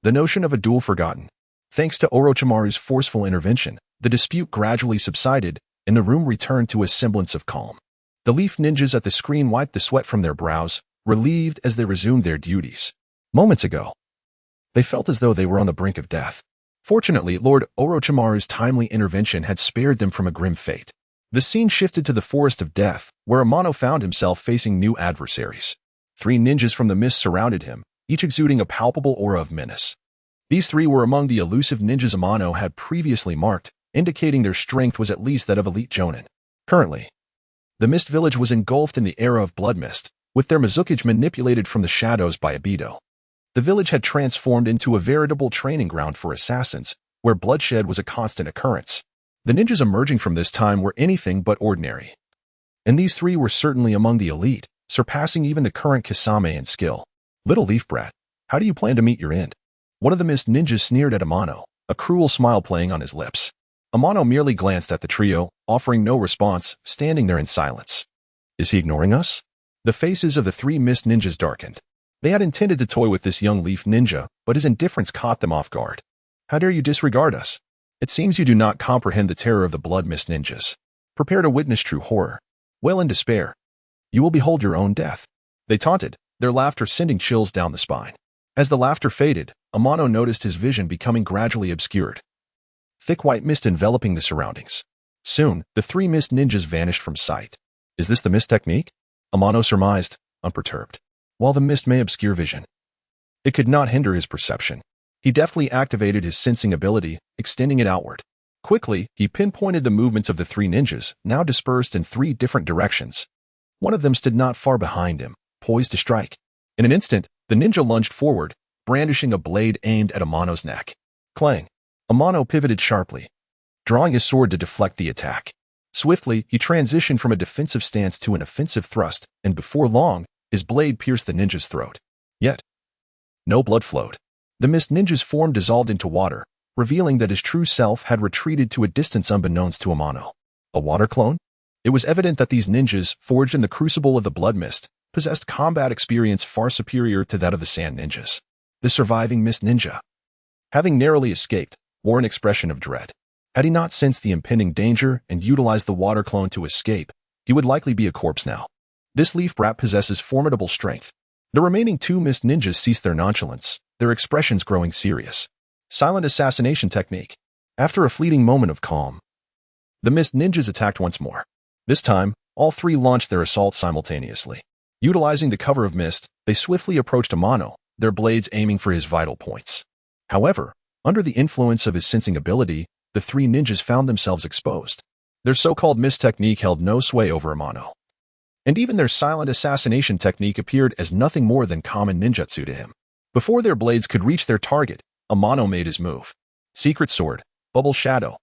the notion of a duel forgotten. Thanks to Orochimaru's forceful intervention, the dispute gradually subsided, and the room returned to a semblance of calm. The Leaf ninjas at the screen wiped the sweat from their brows, relieved as they resumed their duties. Moments ago, they felt as though they were on the brink of death. Fortunately, Lord Orochimaru's timely intervention had spared them from a grim fate. The scene shifted to the Forest of Death, where Amano found himself facing new adversaries. 3 ninjas from the mist surrounded him, each exuding a palpable aura of menace. These 3 were among the elusive ninjas Amano had previously marked, indicating their strength was at least that of elite jonin. Currently, the Mist Village was engulfed in the era of Blood Mist, with their Mizukage manipulated from the shadows by Obito. The village had transformed into a veritable training ground for assassins, where bloodshed was a constant occurrence. The ninjas emerging from this time were anything but ordinary, and these 3 were certainly among the elite, surpassing even the current Kisame in skill. "Little leaf brat, how do you plan to meet your end?" One of the Mist ninjas sneered at Amano, a cruel smile playing on his lips. Amano merely glanced at the trio, offering no response, standing there in silence. "Is he ignoring us?" The faces of the 3 Mist ninjas darkened. They had intended to toy with this young Leaf ninja, but his indifference caught them off guard. "How dare you disregard us? It seems you do not comprehend the terror of the Blood Mist ninjas. Prepare to witness true horror. Wail in despair. You will behold your own death." They taunted, their laughter sending chills down the spine. As the laughter faded, Amano noticed his vision becoming gradually obscured, thick white mist enveloping the surroundings. Soon, the 3 Mist ninjas vanished from sight. "Is this the mist technique?" Amano surmised, unperturbed. While the mist may obscure vision, it could not hinder his perception. He deftly activated his sensing ability, extending it outward. Quickly, he pinpointed the movements of the 3 ninjas, now dispersed in 3 different directions. One of them stood not far behind him, poised to strike. In an instant, the ninja lunged forward, brandishing a blade aimed at Amano's neck. Clang! Amano pivoted sharply, drawing his sword to deflect the attack. Swiftly, he transitioned from a defensive stance to an offensive thrust, and before long, his blade pierced the ninja's throat. Yet, no blood flowed. The Mist ninja's form dissolved into water, revealing that his true self had retreated to a distance unbeknownst to Amano. A water clone? It was evident that these ninjas, forged in the crucible of the Blood Mist, possessed combat experience far superior to that of the Sand ninjas. The surviving Mist ninja, having narrowly escaped, wore an expression of dread. Had he not sensed the impending danger and utilized the water clone to escape, he would likely be a corpse now. This leaf brat possesses formidable strength. The remaining 2 Mist ninjas ceased their nonchalance, their expressions growing serious. Silent assassination technique. After a fleeting moment of calm, the Mist ninjas attacked once more. This time, all 3 launched their assault simultaneously. Utilizing the cover of mist, they swiftly approached Amano, their blades aiming for his vital points. However, under the influence of his sensing ability, the 3 ninjas found themselves exposed. Their so-called mist technique held no sway over Amano, and even their silent assassination technique appeared as nothing more than common ninjutsu to him. Before their blades could reach their target, Amano made his move. Secret Sword, Bubble Shadow.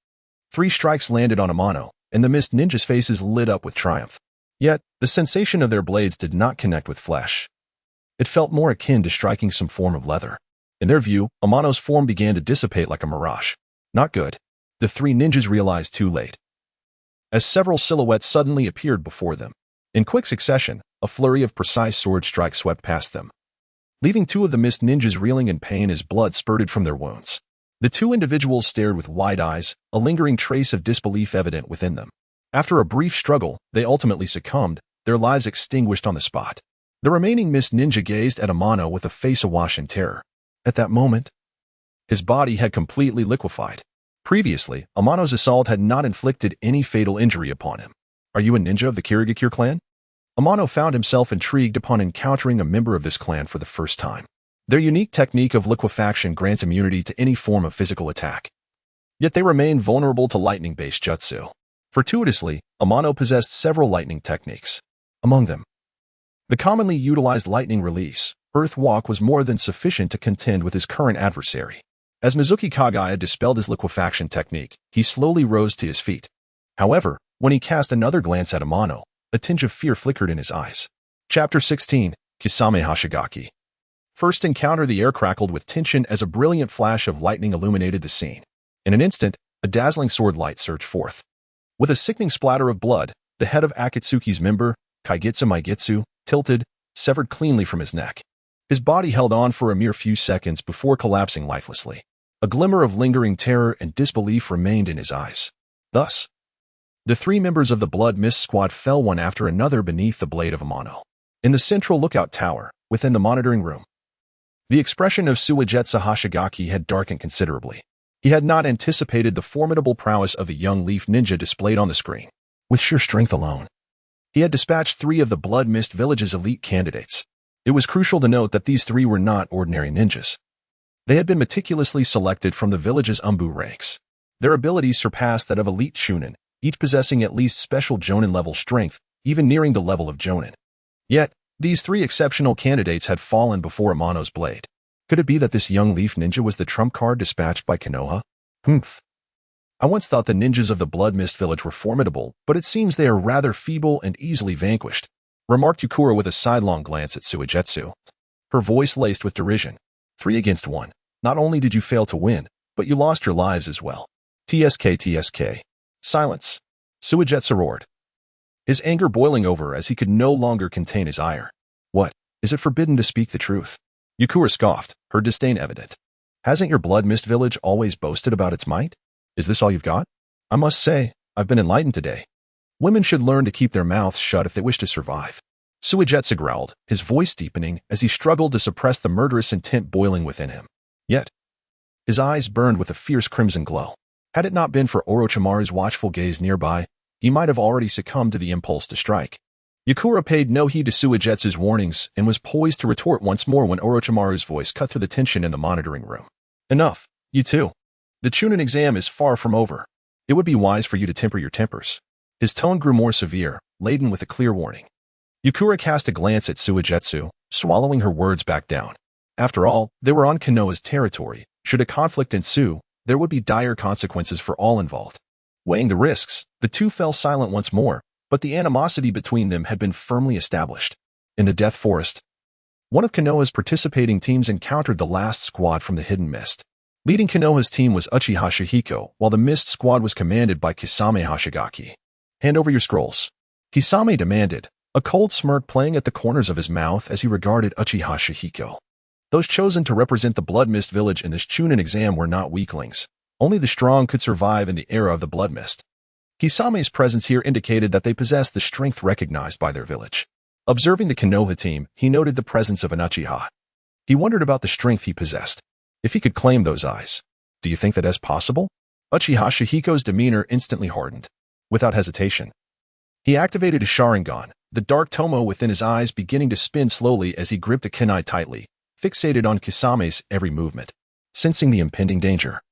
3 strikes landed on Amano, and the Mist ninjas' faces lit up with triumph. Yet, the sensation of their blades did not connect with flesh. It felt more akin to striking some form of leather. In their view, Amano's form began to dissipate like a mirage. Not good. The three ninjas realized too late, as several silhouettes suddenly appeared before them. In quick succession, a flurry of precise sword strikes swept past them, leaving two of the mist ninjas reeling in pain as blood spurted from their wounds. The two individuals stared with wide eyes, a lingering trace of disbelief evident within them. After a brief struggle, they ultimately succumbed, their lives extinguished on the spot. The remaining mist ninja gazed at Amano with a face awash in terror. At that moment, his body had completely liquefied. Previously, Amano's assault had not inflicted any fatal injury upon him. Are you a ninja of the Kirigakure clan? Amano found himself intrigued upon encountering a member of this clan for the first time. Their unique technique of liquefaction grants immunity to any form of physical attack. Yet they remain vulnerable to lightning-based jutsu. Fortuitously, Amano possessed several lightning techniques. Among them, the commonly utilized lightning release, Earth Walk, was more than sufficient to contend with his current adversary. As Mizuki Kagaya dispelled his liquefaction technique, he slowly rose to his feet. However, when he cast another glance at Amano, a tinge of fear flickered in his eyes. Chapter 16, Kisame Hashigaki. First encounter. The air crackled with tension as a brilliant flash of lightning illuminated the scene. In an instant, a dazzling sword light surged forth. With a sickening splatter of blood, the head of Akatsuki's member, Kaigitsu Maigitsu, tilted, severed cleanly from his neck. His body held on for a mere few seconds before collapsing lifelessly. A glimmer of lingering terror and disbelief remained in his eyes. Thus, the three members of the Blood Mist Squad fell one after another beneath the blade of Amano. In the central lookout tower, within the monitoring room, the expression of Suigetsu Hashigaki had darkened considerably. He had not anticipated the formidable prowess of the young leaf ninja displayed on the screen. With sheer strength alone, he had dispatched three of the Blood Mist Village's elite candidates. It was crucial to note that these three were not ordinary ninjas. They had been meticulously selected from the village's Umbu ranks. Their abilities surpassed that of elite Chunin, each possessing at least special Jonin-level strength, even nearing the level of Jonin. Yet, these three exceptional candidates had fallen before Amano's blade. Could it be that this young leaf ninja was the trump card dispatched by Konoha? I once thought the ninjas of the Blood Mist Village were formidable, but it seems they are rather feeble and easily vanquished, remarked Yukura with a sidelong glance at Suigetsu, her voice laced with derision. 3 against 1. Not only did you fail to win, but you lost your lives as well. TSK. Silence. Suigetsu roared, his anger boiling over as he could no longer contain his ire. What? Is it forbidden to speak the truth? Yukura scoffed, her disdain evident. Hasn't your Blood Mist Village always boasted about its might? Is this all you've got? I must say, I've been enlightened today. Women should learn to keep their mouths shut if they wish to survive. Suigetsu growled, his voice deepening as he struggled to suppress the murderous intent boiling within him. Yet, his eyes burned with a fierce crimson glow. Had it not been for Orochimaru's watchful gaze nearby, he might have already succumbed to the impulse to strike. Yukura paid no heed to Suigetsu's warnings and was poised to retort once more when Orochimaru's voice cut through the tension in the monitoring room. Enough, you two. The Chunin exam is far from over. It would be wise for you to temper your tempers. His tone grew more severe, laden with a clear warning. Yukura cast a glance at Suigetsu, swallowing her words back down. After all, they were on Konoha's territory. Should a conflict ensue, there would be dire consequences for all involved. Weighing the risks, the two fell silent once more, but the animosity between them had been firmly established. In the Death Forest, one of Konoha's participating teams encountered the last squad from the Hidden Mist. Leading Konoha's team was Uchiha Shihiko, while the Mist squad was commanded by Kisame Hashigaki. Hand over your scrolls. Kisame demanded, a cold smirk playing at the corners of his mouth as he regarded Uchiha Shihiko. Those chosen to represent the Blood Mist Village in this Chunin exam were not weaklings. Only the strong could survive in the era of the Blood Mist. Kisame's presence here indicated that they possessed the strength recognized by their village. Observing the Konoha team, he noted the presence of an Uchiha. He wondered about the strength he possessed. If he could claim those eyes, do you think that is possible? Uchiha Shihiko's demeanor instantly hardened. Without hesitation, he activated his Sharingan, the dark tomo within his eyes beginning to spin slowly as he gripped the kunai tightly, fixated on Kisame's every movement. Sensing the impending danger,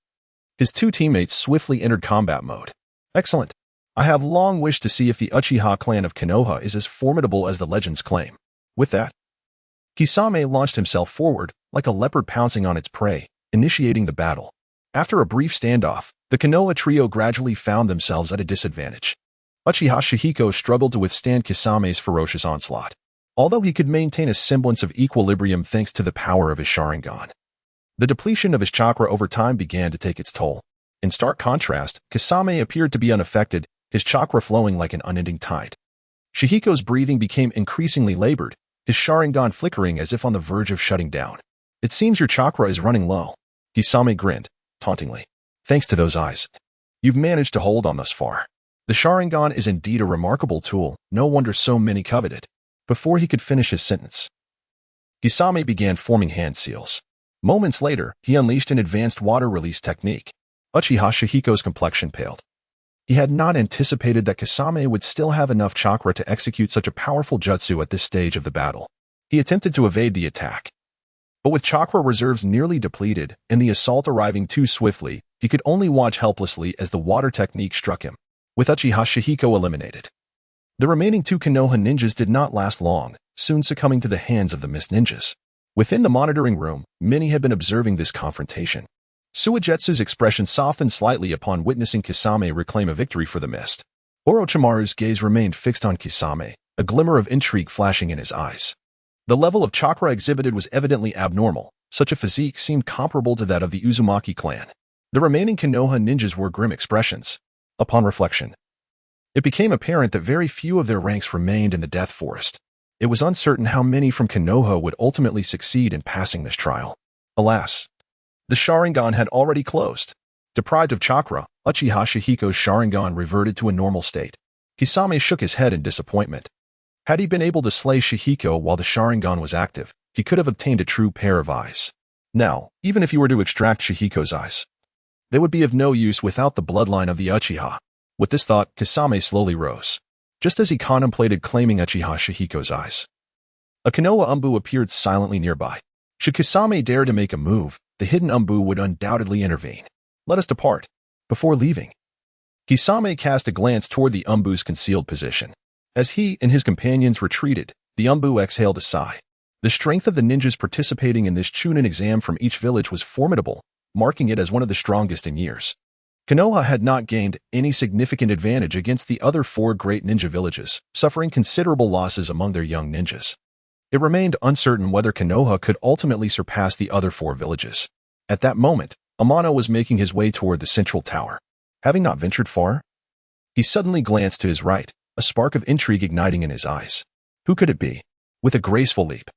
his two teammates swiftly entered combat mode. Excellent. I have long wished to see if the Uchiha clan of Konoha is as formidable as the legends claim. With that, Kisame launched himself forward, like a leopard pouncing on its prey, initiating the battle. After a brief standoff, the Konoha trio gradually found themselves at a disadvantage. Uchiha Shihiko struggled to withstand Kisame's ferocious onslaught, although he could maintain a semblance of equilibrium thanks to the power of his Sharingan. The depletion of his chakra over time began to take its toll. In stark contrast, Kisame appeared to be unaffected, his chakra flowing like an unending tide. Shihiko's breathing became increasingly labored, his Sharingan flickering as if on the verge of shutting down. It seems your chakra is running low. Kisame grinned, tauntingly. Thanks to those eyes. You've managed to hold on thus far. The Sharingan is indeed a remarkable tool, no wonder so many covet it. Before he could finish his sentence, Kisame began forming hand seals. Moments later, he unleashed an advanced water release technique. Uchiha Shihiko's complexion paled. He had not anticipated that Kisame would still have enough chakra to execute such a powerful jutsu at this stage of the battle. He attempted to evade the attack. But with chakra reserves nearly depleted and the assault arriving too swiftly, he could only watch helplessly as the water technique struck him, with Uchiha Shihiko eliminated. The remaining two Konoha ninjas did not last long, soon succumbing to the hands of the mist ninjas. Within the monitoring room, many had been observing this confrontation. Suigetsu's expression softened slightly upon witnessing Kisame reclaim a victory for the mist. Orochimaru's gaze remained fixed on Kisame, a glimmer of intrigue flashing in his eyes. The level of chakra exhibited was evidently abnormal. Such a physique seemed comparable to that of the Uzumaki clan. The remaining Konoha ninjas wore grim expressions. Upon reflection, it became apparent that very few of their ranks remained in the Death Forest. It was uncertain how many from Konoha would ultimately succeed in passing this trial. Alas, the Sharingan had already closed. Deprived of chakra, Uchiha Shihiko's Sharingan reverted to a normal state. Kisame shook his head in disappointment. Had he been able to slay Shihiko while the Sharingan was active, he could have obtained a true pair of eyes. Now, even if he were to extract Shihiko's eyes, they would be of no use without the bloodline of the Uchiha. With this thought, Kisame slowly rose. Just as he contemplated claiming Uchiha Shihiko's eyes, a Konoha Umbu appeared silently nearby. Should Kisame dare to make a move, the hidden Umbu would undoubtedly intervene. Let us depart. Before leaving, Kisame cast a glance toward the Umbu's concealed position. As he and his companions retreated, the Umbu exhaled a sigh. The strength of the ninjas participating in this Chunin exam from each village was formidable, marking it as one of the strongest in years. Konoha had not gained any significant advantage against the other four great ninja villages, suffering considerable losses among their young ninjas. It remained uncertain whether Konoha could ultimately surpass the other four villages. At that moment, Amano was making his way toward the central tower. Having not ventured far, he suddenly glanced to his right, a spark of intrigue igniting in his eyes. Who could it be? With a graceful leap,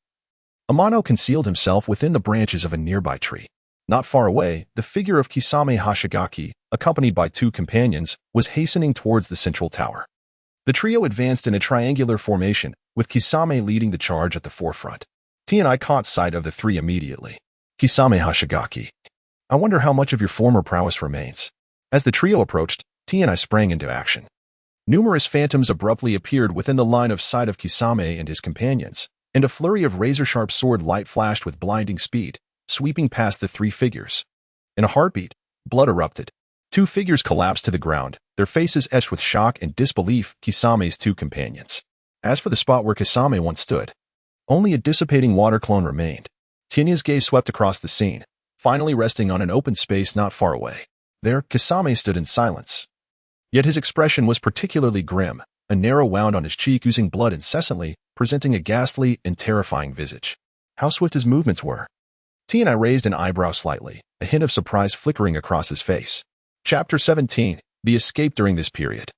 Amano concealed himself within the branches of a nearby tree. Not far away, the figure of Kisame Hashigaki, accompanied by two companions, was hastening towards the central tower. The trio advanced in a triangular formation, with Kisame leading the charge at the forefront. T and I caught sight of the three immediately. Kisame Hashigaki, I wonder how much of your former prowess remains. As the trio approached, T and I sprang into action. Numerous phantoms abruptly appeared within the line of sight of Kisame and his companions, and a flurry of razor-sharp sword light flashed with blinding speed, sweeping past the three figures. In a heartbeat, blood erupted. Two figures collapsed to the ground, their faces etched with shock and disbelief. Kisame's two companions. As for the spot where Kisame once stood, only a dissipating water clone remained. Tinya's gaze swept across the scene, finally resting on an open space not far away. There, Kisame stood in silence. Yet his expression was particularly grim, a narrow wound on his cheek oozing blood incessantly, presenting a ghastly and terrifying visage. How swift his movements were. T and I raised an eyebrow slightly, a hint of surprise flickering across his face. Chapter 17. The Escape during this period.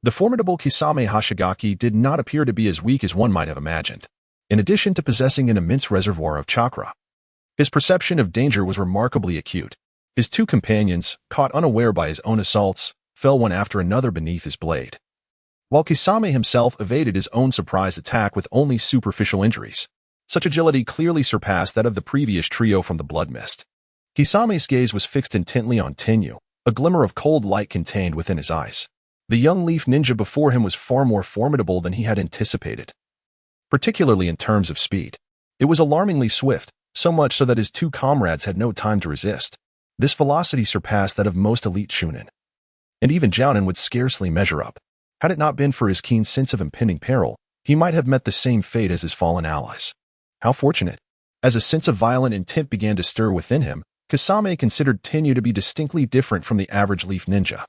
The formidable Kisame Hashigaki did not appear to be as weak as one might have imagined. In addition to possessing an immense reservoir of chakra, his perception of danger was remarkably acute. His two companions, caught unaware by his own assaults, fell one after another beneath his blade, while Kisame himself evaded his own surprise attack with only superficial injuries. Such agility clearly surpassed that of the previous trio from the Blood Mist. Kisame's gaze was fixed intently on Tenyu, a glimmer of cold light contained within his eyes. The young leaf ninja before him was far more formidable than he had anticipated, particularly in terms of speed. It was alarmingly swift, so much so that his two comrades had no time to resist. This velocity surpassed that of most elite Chunin, and even Jounin would scarcely measure up. Had it not been for his keen sense of impending peril, he might have met the same fate as his fallen allies. How fortunate! As a sense of violent intent began to stir within him, Kisame considered Tenyu to be distinctly different from the average leaf ninja.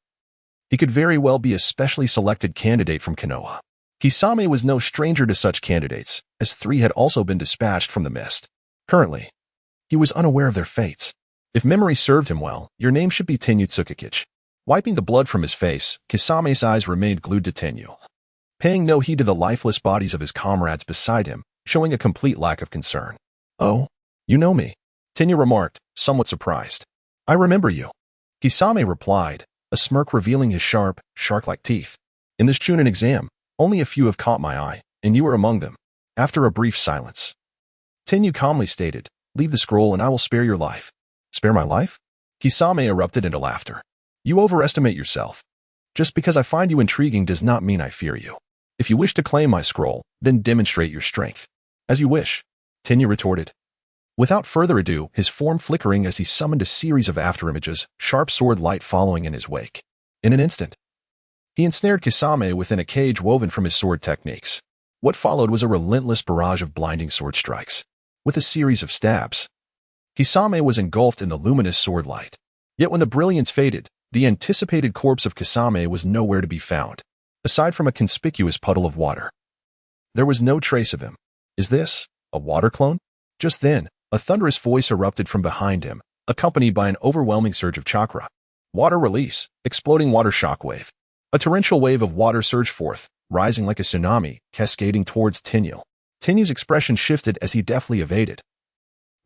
He could very well be a specially selected candidate from Konoha. Kisame was no stranger to such candidates, as three had also been dispatched from the mist. Currently, He was unaware of their fates. If memory served him well, your name should be Tenyu Tsukikage. Wiping the blood from his face, Kisame's eyes remained glued to Tenyu, paying no heed to the lifeless bodies of his comrades beside him, showing a complete lack of concern. "Oh, you know me," Tenyu remarked, somewhat surprised. "I remember you," Kisame replied, a smirk revealing his sharp, shark-like teeth. "In this Chunin exam, only a few have caught my eye, and you were among them." After a brief silence, Tenyu calmly stated, "Leave the scroll and I will spare your life." "Spare my life?" Kisame erupted into laughter. "You overestimate yourself. Just because I find you intriguing does not mean I fear you. If you wish to claim my scroll, then demonstrate your strength." "As you wish," Tenyu retorted. Without further ado, his form flickering as he summoned a series of afterimages, sharp sword light following in his wake. In an instant, he ensnared Kisame within a cage woven from his sword techniques. What followed was a relentless barrage of blinding sword strikes. With a series of stabs, Kisame was engulfed in the luminous sword light. Yet when the brilliance faded, the anticipated corpse of Kisame was nowhere to be found, aside from a conspicuous puddle of water. There was no trace of him. "Is this a water clone?" Just then, a thunderous voice erupted from behind him, accompanied by an overwhelming surge of chakra. Water release, exploding water shockwave. A torrential wave of water surged forth, rising like a tsunami, cascading towards Tenyu. Tenyu's expression shifted as he deftly evaded,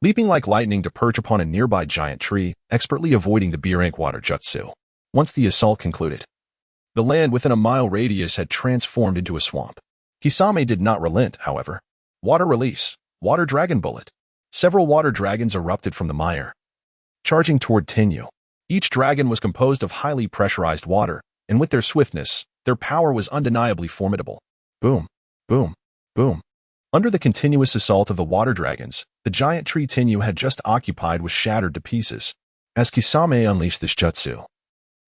leaping like lightning to perch upon a nearby giant tree, expertly avoiding the B-rank water jutsu. Once the assault concluded, the land within a mile radius had transformed into a swamp. Kisame did not relent, however. Water release, water dragon bullet. Several water dragons erupted from the mire, charging toward Tenyu. Each dragon was composed of highly pressurized water, and with their swiftness, their power was undeniably formidable. Boom, boom, boom. Under the continuous assault of the water dragons, the giant tree Tenyu had just occupied was shattered to pieces. As Kisame unleashed this jutsu,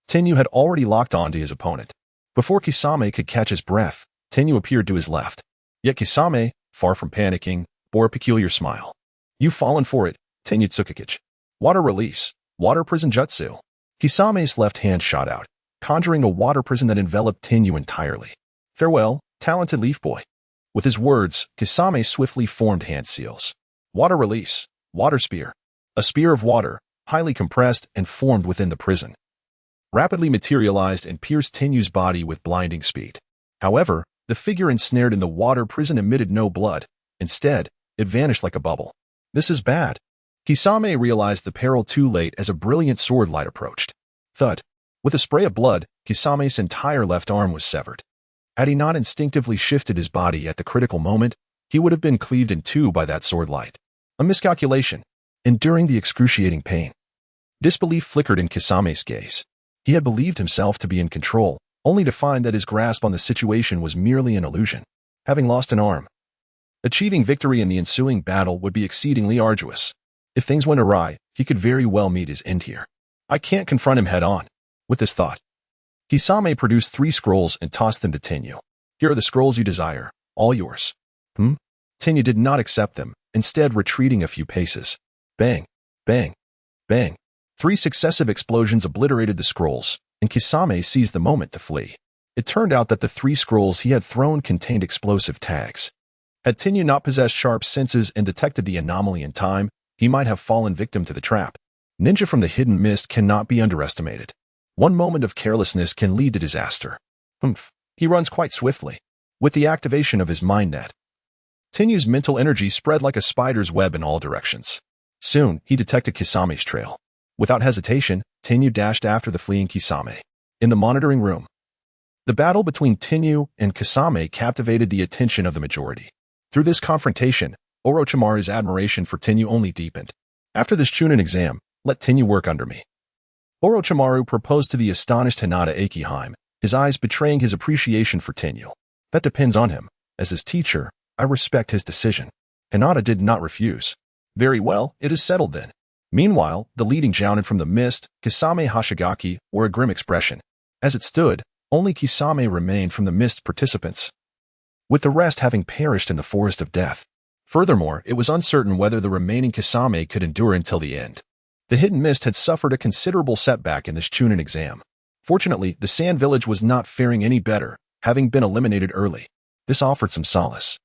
Tenyu had already locked on to his opponent. Before Kisame could catch his breath, Tenyu appeared to his left. Yet Kisame, far from panicking, bore a peculiar smile. "You've fallen for it, Tenyu Tsukikage. Water release, water prison jutsu." Kisame's left hand shot out, conjuring a water prison that enveloped Tenyu entirely. "Farewell, talented leaf boy." With his words, Kisame swiftly formed hand seals. Water release, water spear. A spear of water, highly compressed and formed within the prison, rapidly materialized and pierced Tenyu's body with blinding speed. However, the figure ensnared in the water prison emitted no blood. Instead, it vanished like a bubble. "This is bad." Kisame realized the peril too late as a brilliant sword light approached. Thud. With a spray of blood, Kisame's entire left arm was severed. Had he not instinctively shifted his body at the critical moment, he would have been cleaved in two by that sword light. A miscalculation. Enduring the excruciating pain, disbelief flickered in Kisame's gaze. He had believed himself to be in control, only to find that his grasp on the situation was merely an illusion. Having lost an arm, achieving victory in the ensuing battle would be exceedingly arduous. If things went awry, he could very well meet his end here. "I can't confront him head-on." With this thought, Kisame produced 3 scrolls and tossed them to Tenyu. "Here are the scrolls you desire, all yours." Tenyu did not accept them, instead retreating a few paces. Bang, bang, bang. 3 successive explosions obliterated the scrolls, and Kisame seized the moment to flee. It turned out that the 3 scrolls he had thrown contained explosive tags. Had Tenyu not possessed sharp senses and detected the anomaly in time, he might have fallen victim to the trap. Ninja from the hidden mist cannot be underestimated. One moment of carelessness can lead to disaster. He runs quite swiftly. With the activation of his mind net, Tenyu's mental energy spread like a spider's web in all directions. Soon, he detected Kisame's trail. Without hesitation, Tenyu dashed after the fleeing Kisame. In the monitoring room, the battle between Tenyu and Kisame captivated the attention of the majority. Through this confrontation, Orochimaru's admiration for Tenyu only deepened. "After this Chunin exam, let Tenyu work under me," Orochimaru proposed to the astonished Hinata Akiheim, his eyes betraying his appreciation for Tenyu. "That depends on him. As his teacher, I respect his decision." Hinata did not refuse. "Very well, it is settled then." Meanwhile, the leading jounin from the mist, Kisame Hashigaki, wore a grim expression. As it stood, only Kisame remained from the mist participants, with the rest having perished in the forest of death. Furthermore, it was uncertain whether the remaining Kisame could endure until the end. The hidden mist had suffered a considerable setback in this Chunin exam. Fortunately, the Sand Village was not faring any better, having been eliminated early. This offered some solace.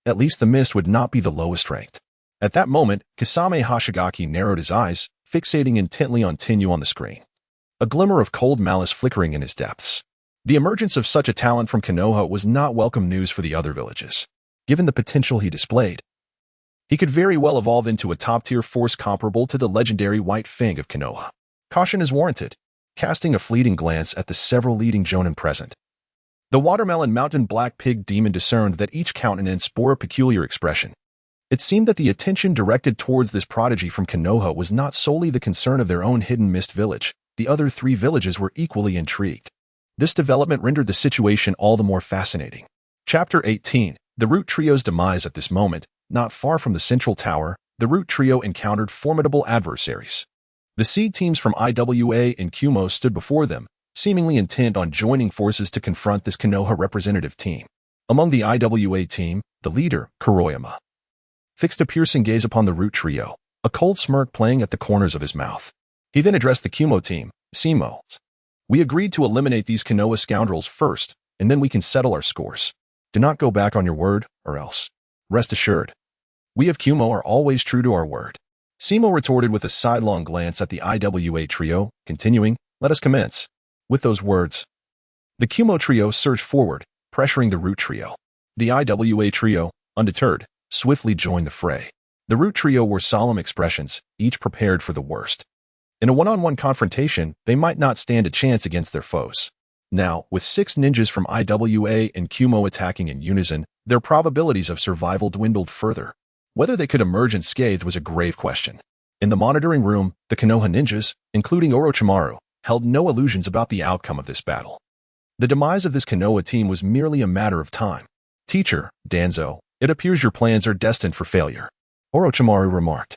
At least the mist would not be the lowest ranked. At that moment, Kisame Hoshigaki narrowed his eyes, fixating intently on Tenyu on the screen. A glimmer of cold malice flickering in his depths. The emergence of such a talent from Konoha was not welcome news for the other villages. Given the potential he displayed, he could very well evolve into a top-tier force comparable to the legendary White Fang of Konoha. Caution is warranted. Casting a fleeting glance at the several leading jonin present, the watermelon mountain black pig demon discerned that each countenance bore a peculiar expression. It seemed that the attention directed towards this prodigy from Konoha was not solely the concern of their own hidden mist village. The other three villages were equally intrigued. This development rendered the situation all the more fascinating. Chapter 18. The Root Trio's demise. At this moment, not far from the central tower, the Root Trio encountered formidable adversaries. The seed teams from IWA and Kumo stood before them, seemingly intent on joining forces to confront this Konoha representative team. Among the IWA team, the leader, Kuroyama, fixed a piercing gaze upon the Root Trio, a cold smirk playing at the corners of his mouth. He then addressed the Kumo team, Simo. We agreed to eliminate these Konoha scoundrels first, and then we can settle our scores. Do not go back on your word, or else. Rest assured, we of Kumo are always true to our word. Simo retorted with a sidelong glance at the IWA trio, continuing, let us commence. With those words, the Kumo trio surged forward, pressuring the Root Trio. The IWA trio, undeterred, swiftly joined the fray. The Root Trio wore solemn expressions, each prepared for the worst. In a one-on-one confrontation, they might not stand a chance against their foes. Now, with 6 ninjas from IWA and Kumo attacking in unison, their probabilities of survival dwindled further. Whether they could emerge unscathed was a grave question. In the monitoring room, the Konoha ninjas, including Orochimaru, held no illusions about the outcome of this battle. The demise of this Konoha team was merely a matter of time. Teacher, Danzo, it appears your plans are destined for failure, Orochimaru remarked,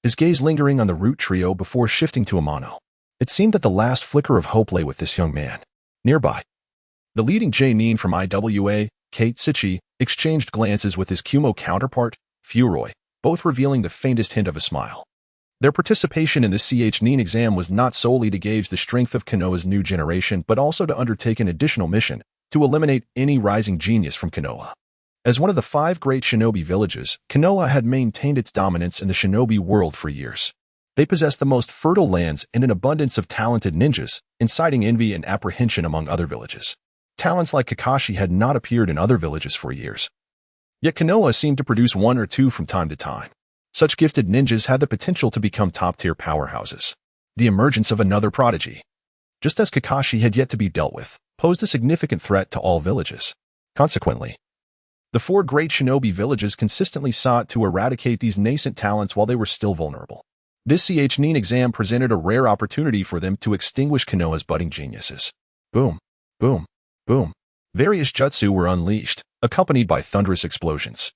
his gaze lingering on the Root Trio before shifting to Amano. It seemed that the last flicker of hope lay with this young man. Nearby, the leading J-nin from IWA, Kate Sichi, exchanged glances with his Kumo counterpart, Furoi, both revealing the faintest hint of a smile. Their participation in the CH-nin exam was not solely to gauge the strength of Konoha's new generation, but also to undertake an additional mission, to eliminate any rising genius from Konoha. As one of the 5 great shinobi villages, Konoha had maintained its dominance in the shinobi world for years. They possessed the most fertile lands and an abundance of talented ninjas, inciting envy and apprehension among other villages. Talents like Kakashi had not appeared in other villages for years. Yet Konoha seemed to produce 1 or 2 from time to time. Such gifted ninjas had the potential to become top-tier powerhouses. The emergence of another prodigy, just as Kakashi had yet to be dealt with, posed a significant threat to all villages. Consequently, the 4 great shinobi villages consistently sought to eradicate these nascent talents while they were still vulnerable. This CH-nin exam presented a rare opportunity for them to extinguish Konoha's budding geniuses. Boom, boom, boom. Various jutsu were unleashed, accompanied by thunderous explosions.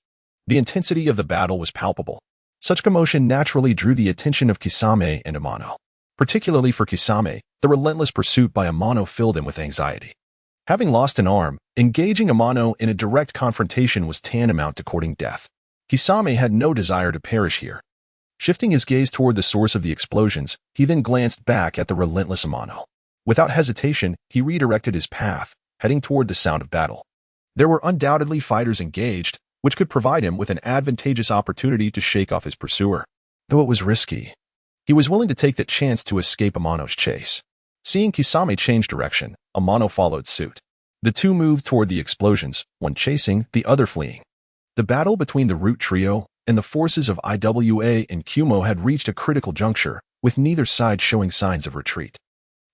The intensity of the battle was palpable. Such commotion naturally drew the attention of Kisame and Amano. Particularly for Kisame, the relentless pursuit by Amano filled him with anxiety. Having lost an arm, engaging Amano in a direct confrontation was tantamount to courting death. Kisame had no desire to perish here. Shifting his gaze toward the source of the explosions, he then glanced back at the relentless Amano. Without hesitation, he redirected his path, heading toward the sound of battle. There were undoubtedly fighters engaged, which could provide him with an advantageous opportunity to shake off his pursuer. Though it was risky, he was willing to take that chance to escape Amano's chase. Seeing Kisame change direction, Amano followed suit. The two moved toward the explosions, one chasing, the other fleeing. The battle between the Root Trio and the forces of IWA and Kumo had reached a critical juncture, with neither side showing signs of retreat.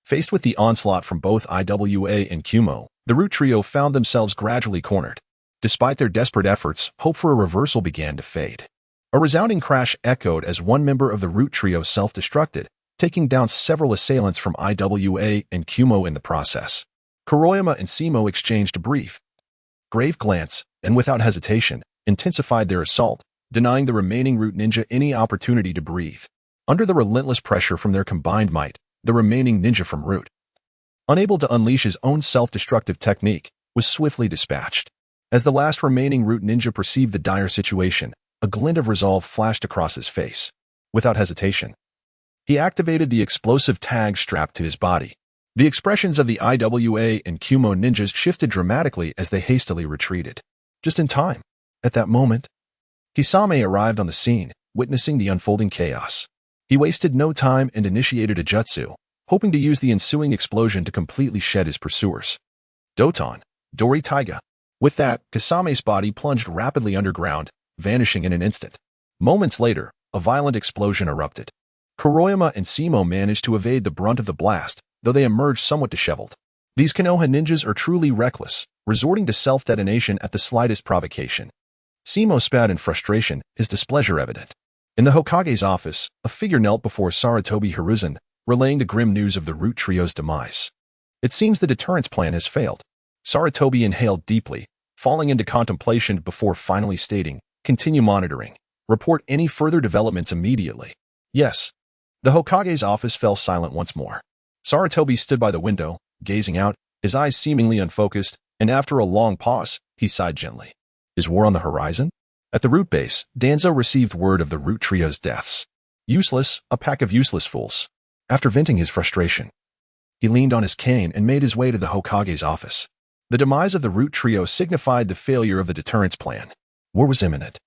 Faced with the onslaught from both IWA and Kumo, the Root Trio found themselves gradually cornered. Despite their desperate efforts, hope for a reversal began to fade. A resounding crash echoed as one member of the Root Trio self-destructed, taking down several assailants from IWA and Kumo in the process. Kuroyama and Simo exchanged a brief, grave glance, and without hesitation, intensified their assault, denying the remaining Root Ninja any opportunity to breathe. Under the relentless pressure from their combined might, the remaining ninja from Root, unable to unleash his own self-destructive technique, was swiftly dispatched. As the last remaining Root Ninja perceived the dire situation, a glint of resolve flashed across his face. Without hesitation, he activated the explosive tag strapped to his body. The expressions of the IWA and Kumo ninjas shifted dramatically as they hastily retreated. Just in time. At that moment, Kisame arrived on the scene, witnessing the unfolding chaos. He wasted no time and initiated a jutsu, hoping to use the ensuing explosion to completely shed his pursuers. Doton, Dori Taiga. With that, Kisame's body plunged rapidly underground, vanishing in an instant. Moments later, a violent explosion erupted. Kuroyama and Simo managed to evade the brunt of the blast, though they emerged somewhat disheveled. These Konoha ninjas are truly reckless, resorting to self-detonation at the slightest provocation. Simo spat in frustration, his displeasure evident. In the Hokage's office, a figure knelt before Sarutobi Hiruzen, relaying the grim news of the Root Trio's demise. It seems the deterrence plan has failed. Sarutobi inhaled deeply, falling into contemplation before finally stating, "Continue monitoring. Report any further developments immediately." Yes. The Hokage's office fell silent once more. Sarutobi stood by the window, gazing out, his eyes seemingly unfocused, and after a long pause, he sighed gently. Is war on the horizon? At the Root base, Danzo received word of the Root Trio's deaths. Useless, a pack of useless fools. After venting his frustration, he leaned on his cane and made his way to the Hokage's office. The demise of the Root Trio signified the failure of the deterrence plan. War was imminent,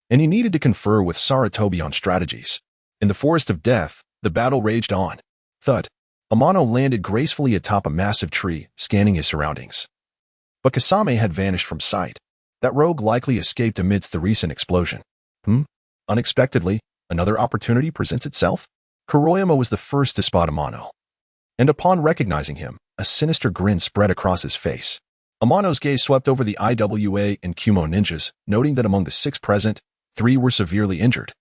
and he needed to confer with Sarutobi on strategies. In the Forest of Death, the battle raged on. Thud. Amano landed gracefully atop a massive tree, scanning his surroundings. But Kisame had vanished from sight. That rogue likely escaped amidst the recent explosion. Unexpectedly, another opportunity presents itself? Kuroyama was the first to spot Amano. And upon recognizing him, a sinister grin spread across his face. Amano's gaze swept over the IWA and Kumo ninjas, noting that among the 6 present, 3 were severely injured.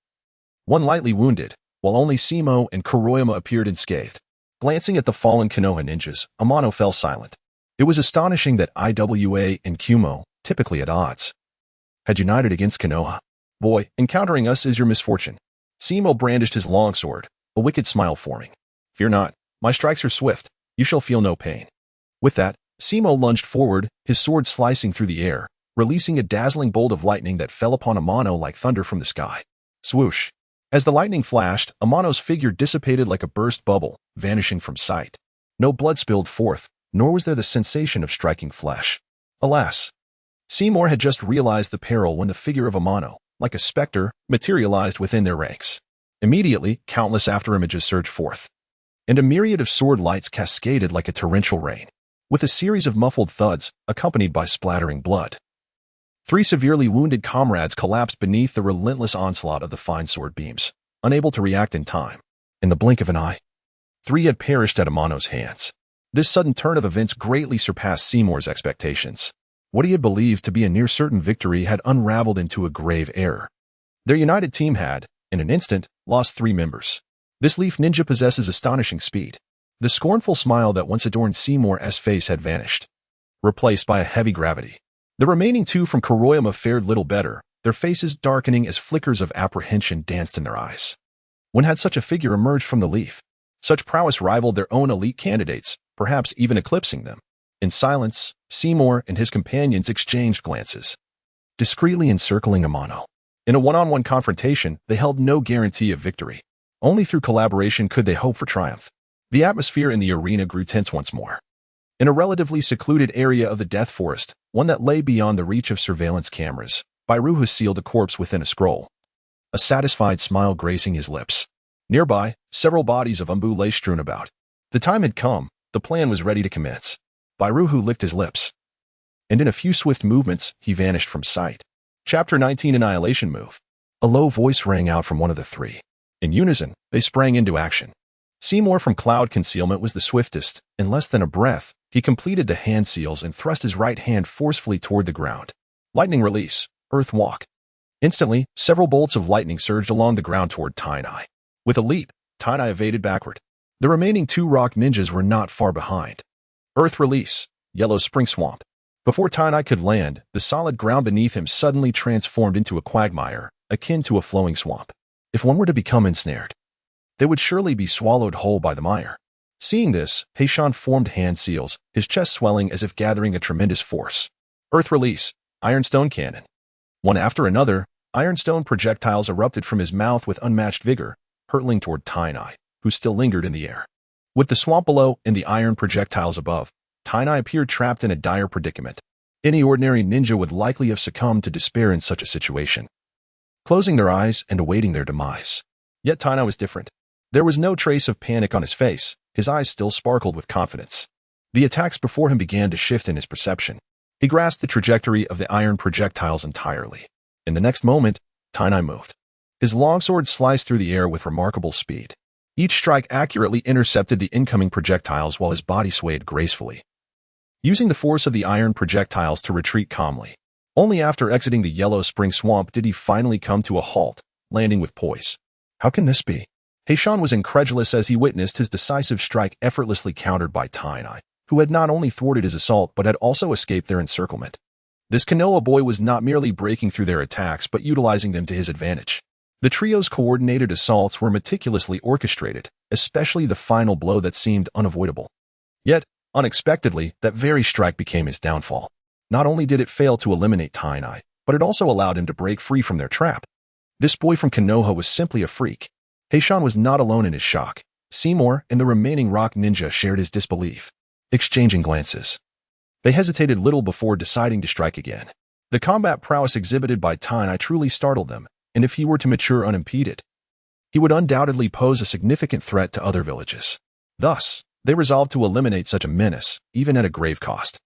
1 lightly wounded, while only Simo and Kuroyama appeared unscathed. Glancing at the fallen Konoha ninjas, Amano fell silent. It was astonishing that IWA and Kumo, typically at odds, had united against Konoha. Boy, encountering us is your misfortune. Simo brandished his longsword, a wicked smile forming. Fear not, my strikes are swift, you shall feel no pain. With that, Simo lunged forward, his sword slicing through the air, releasing a dazzling bolt of lightning that fell upon Amano like thunder from the sky. Swoosh. As the lightning flashed, Amano's figure dissipated like a burst bubble, vanishing from sight. No blood spilled forth, nor was there the sensation of striking flesh. Alas! Seymour had just realized the peril when the figure of Amano, like a specter, materialized within their ranks. Immediately, countless afterimages surged forth, and a myriad of sword lights cascaded like a torrential rain, with a series of muffled thuds, accompanied by splattering blood. 3 severely wounded comrades collapsed beneath the relentless onslaught of the fine sword beams, unable to react in time. In the blink of an eye, 3 had perished at Amano's hands. This sudden turn of events greatly surpassed Seymour's expectations. What he had believed to be a near-certain victory had unraveled into a grave error. Their united team had, in an instant, lost 3 members. This leaf ninja possesses astonishing speed. The scornful smile that once adorned Seymour's face had vanished, replaced by a heavy gravity. The remaining 2 from Kuroyama fared little better, their faces darkening as flickers of apprehension danced in their eyes. When had such a figure emerged from the leaf? Such prowess rivaled their own elite candidates, perhaps even eclipsing them. In silence, Seymour and his companions exchanged glances, discreetly encircling Amano. In a one-on-one confrontation, they held no guarantee of victory. Only through collaboration could they hope for triumph. The atmosphere in the arena grew tense once more. In a relatively secluded area of the Death Forest, one that lay beyond the reach of surveillance cameras, Bairuha sealed a corpse within a scroll, a satisfied smile gracing his lips. Nearby, several bodies of Umbu lay strewn about. The time had come, the plan was ready to commence. Bairuhu licked his lips, and in a few swift movements, he vanished from sight. Chapter 19 Annihilation Move. A low voice rang out from one of the 3. In unison, they sprang into action. Seymour from cloud concealment was the swiftest. In less than a breath, he completed the hand seals and thrust his right hand forcefully toward the ground. Lightning release, earth walk. Instantly, several bolts of lightning surged along the ground toward Tainai. With a leap, Tainai evaded backward. The remaining 2 rock ninjas were not far behind. Earth release, yellow spring swamp. Before Tainai could land, the solid ground beneath him suddenly transformed into a quagmire, akin to a flowing swamp. If one were to become ensnared, they would surely be swallowed whole by the mire. Seeing this, Heishan formed hand seals, his chest swelling as if gathering a tremendous force. Earth release, ironstone cannon. One after another, ironstone projectiles erupted from his mouth with unmatched vigor, hurtling toward Tainai, who still lingered in the air. With the swamp below and the iron projectiles above, Tainai appeared trapped in a dire predicament. Any ordinary ninja would likely have succumbed to despair in such a situation. closing their eyes and awaiting their demise. Yet Tainai was different. There was no trace of panic on his face. His eyes still sparkled with confidence. The attacks before him began to shift in his perception. He grasped the trajectory of the iron projectiles entirely. In the next moment, Tainai moved. His longsword sliced through the air with remarkable speed. Each strike accurately intercepted the incoming projectiles while his body swayed gracefully. Using the force of the iron projectiles to retreat calmly. Only after exiting the yellow spring swamp did he finally come to a halt, landing with poise. How can this be? Heishan was incredulous as he witnessed his decisive strike effortlessly countered by Tainai, who had not only thwarted his assault but had also escaped their encirclement. This Konoha boy was not merely breaking through their attacks but utilizing them to his advantage. The trio's coordinated assaults were meticulously orchestrated, especially the final blow that seemed unavoidable. Yet, unexpectedly, that very strike became his downfall. Not only did it fail to eliminate Tainai, but it also allowed him to break free from their trap. This boy from Konoha was simply a freak. Heishan was not alone in his shock. Seymour and the remaining rock ninja shared his disbelief, exchanging glances. They hesitated little before deciding to strike again. The combat prowess exhibited by Tainai truly startled them, and if he were to mature unimpeded, he would undoubtedly pose a significant threat to other villages. Thus, they resolved to eliminate such a menace, even at a grave cost.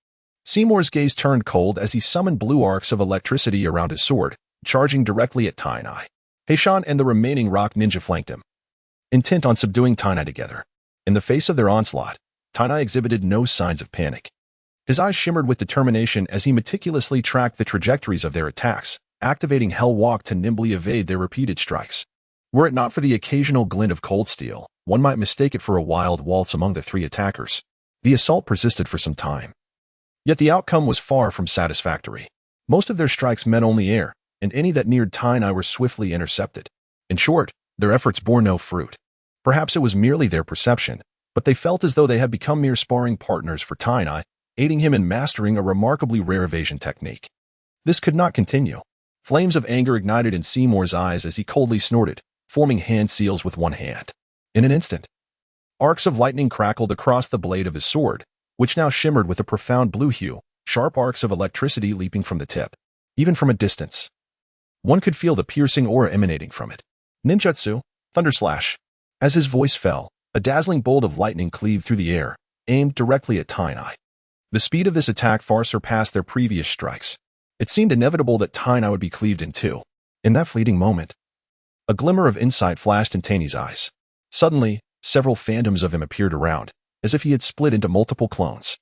Seymour's gaze turned cold as he summoned blue arcs of electricity around his sword, charging directly at Tainai. Heishan and the remaining rock ninja flanked him, intent on subduing Tainai together. In the face of their onslaught, Tainai exhibited no signs of panic. His eyes shimmered with determination as he meticulously tracked the trajectories of their attacks, activating Hell Walk to nimbly evade their repeated strikes. Were it not for the occasional glint of cold steel, one might mistake it for a wild waltz among the three attackers. The assault persisted for some time. Yet the outcome was far from satisfactory. Most of their strikes met only air, and any that neared Tainai were swiftly intercepted. In short, their efforts bore no fruit. Perhaps it was merely their perception, but they felt as though they had become mere sparring partners for Tainai, aiding him in mastering a remarkably rare evasion technique. This could not continue. Flames of anger ignited in Seymour's eyes as he coldly snorted, forming hand seals with one hand. In an instant, arcs of lightning crackled across the blade of his sword, which now shimmered with a profound blue hue, sharp arcs of electricity leaping from the tip. Even from a distance, one could feel the piercing aura emanating from it. Ninjutsu, Thunder Slash. As his voice fell, a dazzling bolt of lightning cleaved through the air, aimed directly at Tainai. The speed of this attack far surpassed their previous strikes. It seemed inevitable that Tainai would be cleaved in two. In that fleeting moment, a glimmer of insight flashed in Taney's eyes. Suddenly, several phantoms of him appeared around, as if he had split into multiple clones.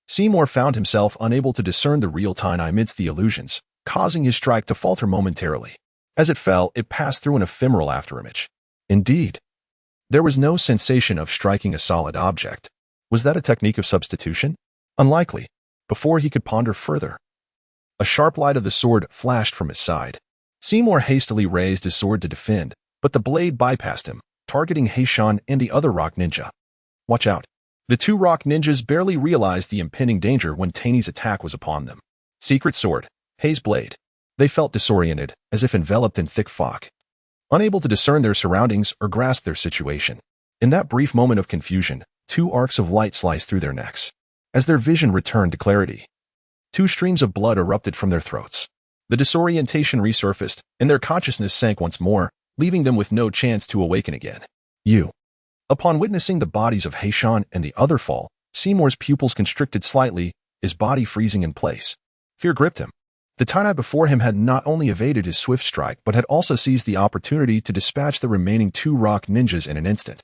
Seymour found himself unable to discern the real Tainai amidst the illusions, causing his strike to falter momentarily. As it fell, it passed through an ephemeral afterimage. Indeed, there was no sensation of striking a solid object. Was that a technique of substitution? Unlikely. Before he could ponder further, a sharp light of the sword flashed from his side. Seymour hastily raised his sword to defend, but the blade bypassed him, targeting Heishan and the other rock ninja. Watch out. The two rock ninjas barely realized the impending danger when Taney's attack was upon them. Secret sword, Hei's blade. They felt disoriented, as if enveloped in thick fog, unable to discern their surroundings or grasp their situation. In that brief moment of confusion, two arcs of light sliced through their necks. As their vision returned to clarity, two streams of blood erupted from their throats. The disorientation resurfaced, and their consciousness sank once more, leaving them with no chance to awaken again. Upon witnessing the bodies of Heishan and the other fall, Seymour's pupils constricted slightly, his body freezing in place. Fear gripped him. The Tainai before him had not only evaded his swift strike but had also seized the opportunity to dispatch the remaining two rock ninjas in an instant.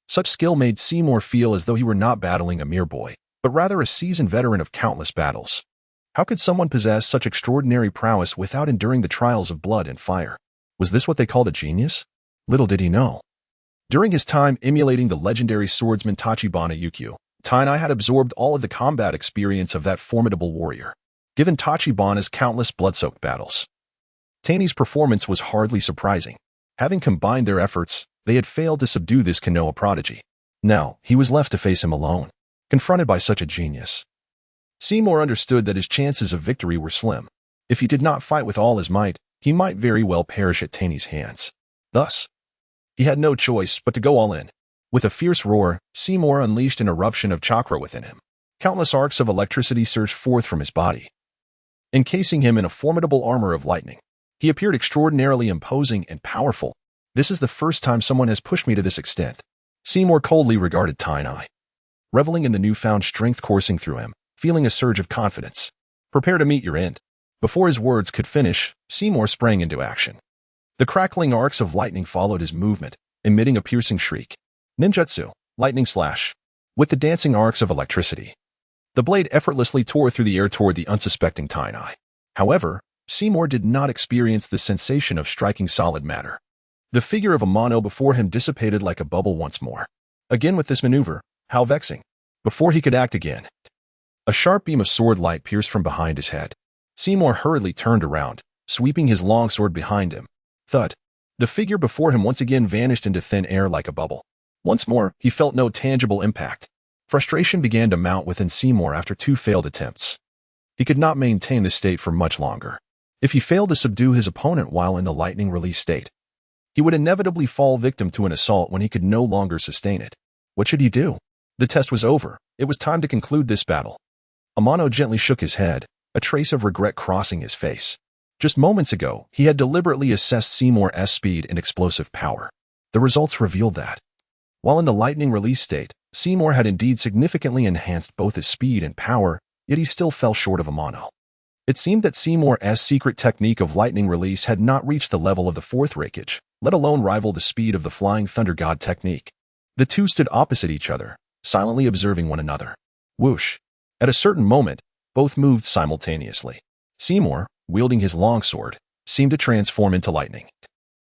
Such skill made Seymour feel as though he were not battling a mere boy, but rather a seasoned veteran of countless battles. How could someone possess such extraordinary prowess without enduring the trials of blood and fire? Was this what they called a genius? Little did he know. During his time emulating the legendary swordsman Tachibana Ukyo, Tainai had absorbed all of the combat experience of that formidable warrior. Given Tachibana's countless blood-soaked battles, Taney's performance was hardly surprising. Having combined their efforts, they had failed to subdue this Konoha prodigy. Now, he was left to face him alone, confronted by such a genius. Seymour understood that his chances of victory were slim. If he did not fight with all his might, he might very well perish at Taney's hands. Thus, he had no choice but to go all in. With a fierce roar, Seymour unleashed an eruption of chakra within him. Countless arcs of electricity surged forth from his body, encasing him in a formidable armor of lightning. He appeared extraordinarily imposing and powerful. This is the first time someone has pushed me to this extent. Seymour coldly regarded Tainai, reveling in the newfound strength coursing through him, feeling a surge of confidence. Prepare to meet your end. Before his words could finish, Seymour sprang into action. The crackling arcs of lightning followed his movement, emitting a piercing shriek. Ninjutsu, lightning slash. With the dancing arcs of electricity, the blade effortlessly tore through the air toward the unsuspecting Tainai. However, Seymour did not experience the sensation of striking solid matter. The figure of Amano before him dissipated like a bubble once more. Again with this maneuver, how vexing. Before he could act again, a sharp beam of sword light pierced from behind his head. Seymour hurriedly turned around, sweeping his long sword behind him. Thud. The figure before him once again vanished into thin air like a bubble. Once more, he felt no tangible impact. Frustration began to mount within Seymour after 2 failed attempts. He could not maintain this state for much longer. If he failed to subdue his opponent while in the lightning release state, he would inevitably fall victim to an assault when he could no longer sustain it. What should he do? The test was over. It was time to conclude this battle. Amano gently shook his head, a trace of regret crossing his face. Just moments ago, he had deliberately assessed Seymour's speed and explosive power. The results revealed that, while in the lightning release state, Seymour had indeed significantly enhanced both his speed and power, yet he still fell short of Amano. It seemed that Seymour's secret technique of lightning release had not reached the level of the 4th Raikage, let alone rival the speed of the Flying Thunder God technique. The two stood opposite each other, silently observing one another. Whoosh. At a certain moment, both moved simultaneously. Seymour, wielding his longsword, seemed to transform into lightning,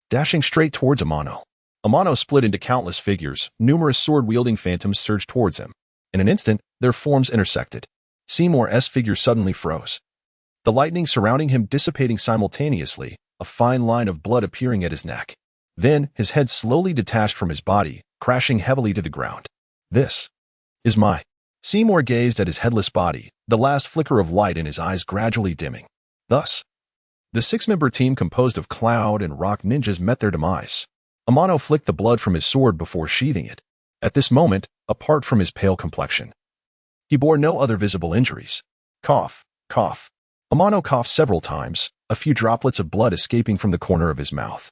dashing straight towards Amano. Amano split into countless figures. Numerous sword-wielding phantoms surged towards him. In an instant, their forms intersected. Seymour's figure suddenly froze, the lightning surrounding him dissipating simultaneously, a fine line of blood appearing at his neck. Then, his head slowly detached from his body, crashing heavily to the ground. This is my... Seymour gazed at his headless body, the last flicker of light in his eyes gradually dimming. Thus, the 6-member team composed of Cloud and Rock ninjas met their demise. Amano flicked the blood from his sword before sheathing it. At this moment, apart from his pale complexion, he bore no other visible injuries. Cough, cough. Amano coughed several times, a few droplets of blood escaping from the corner of his mouth.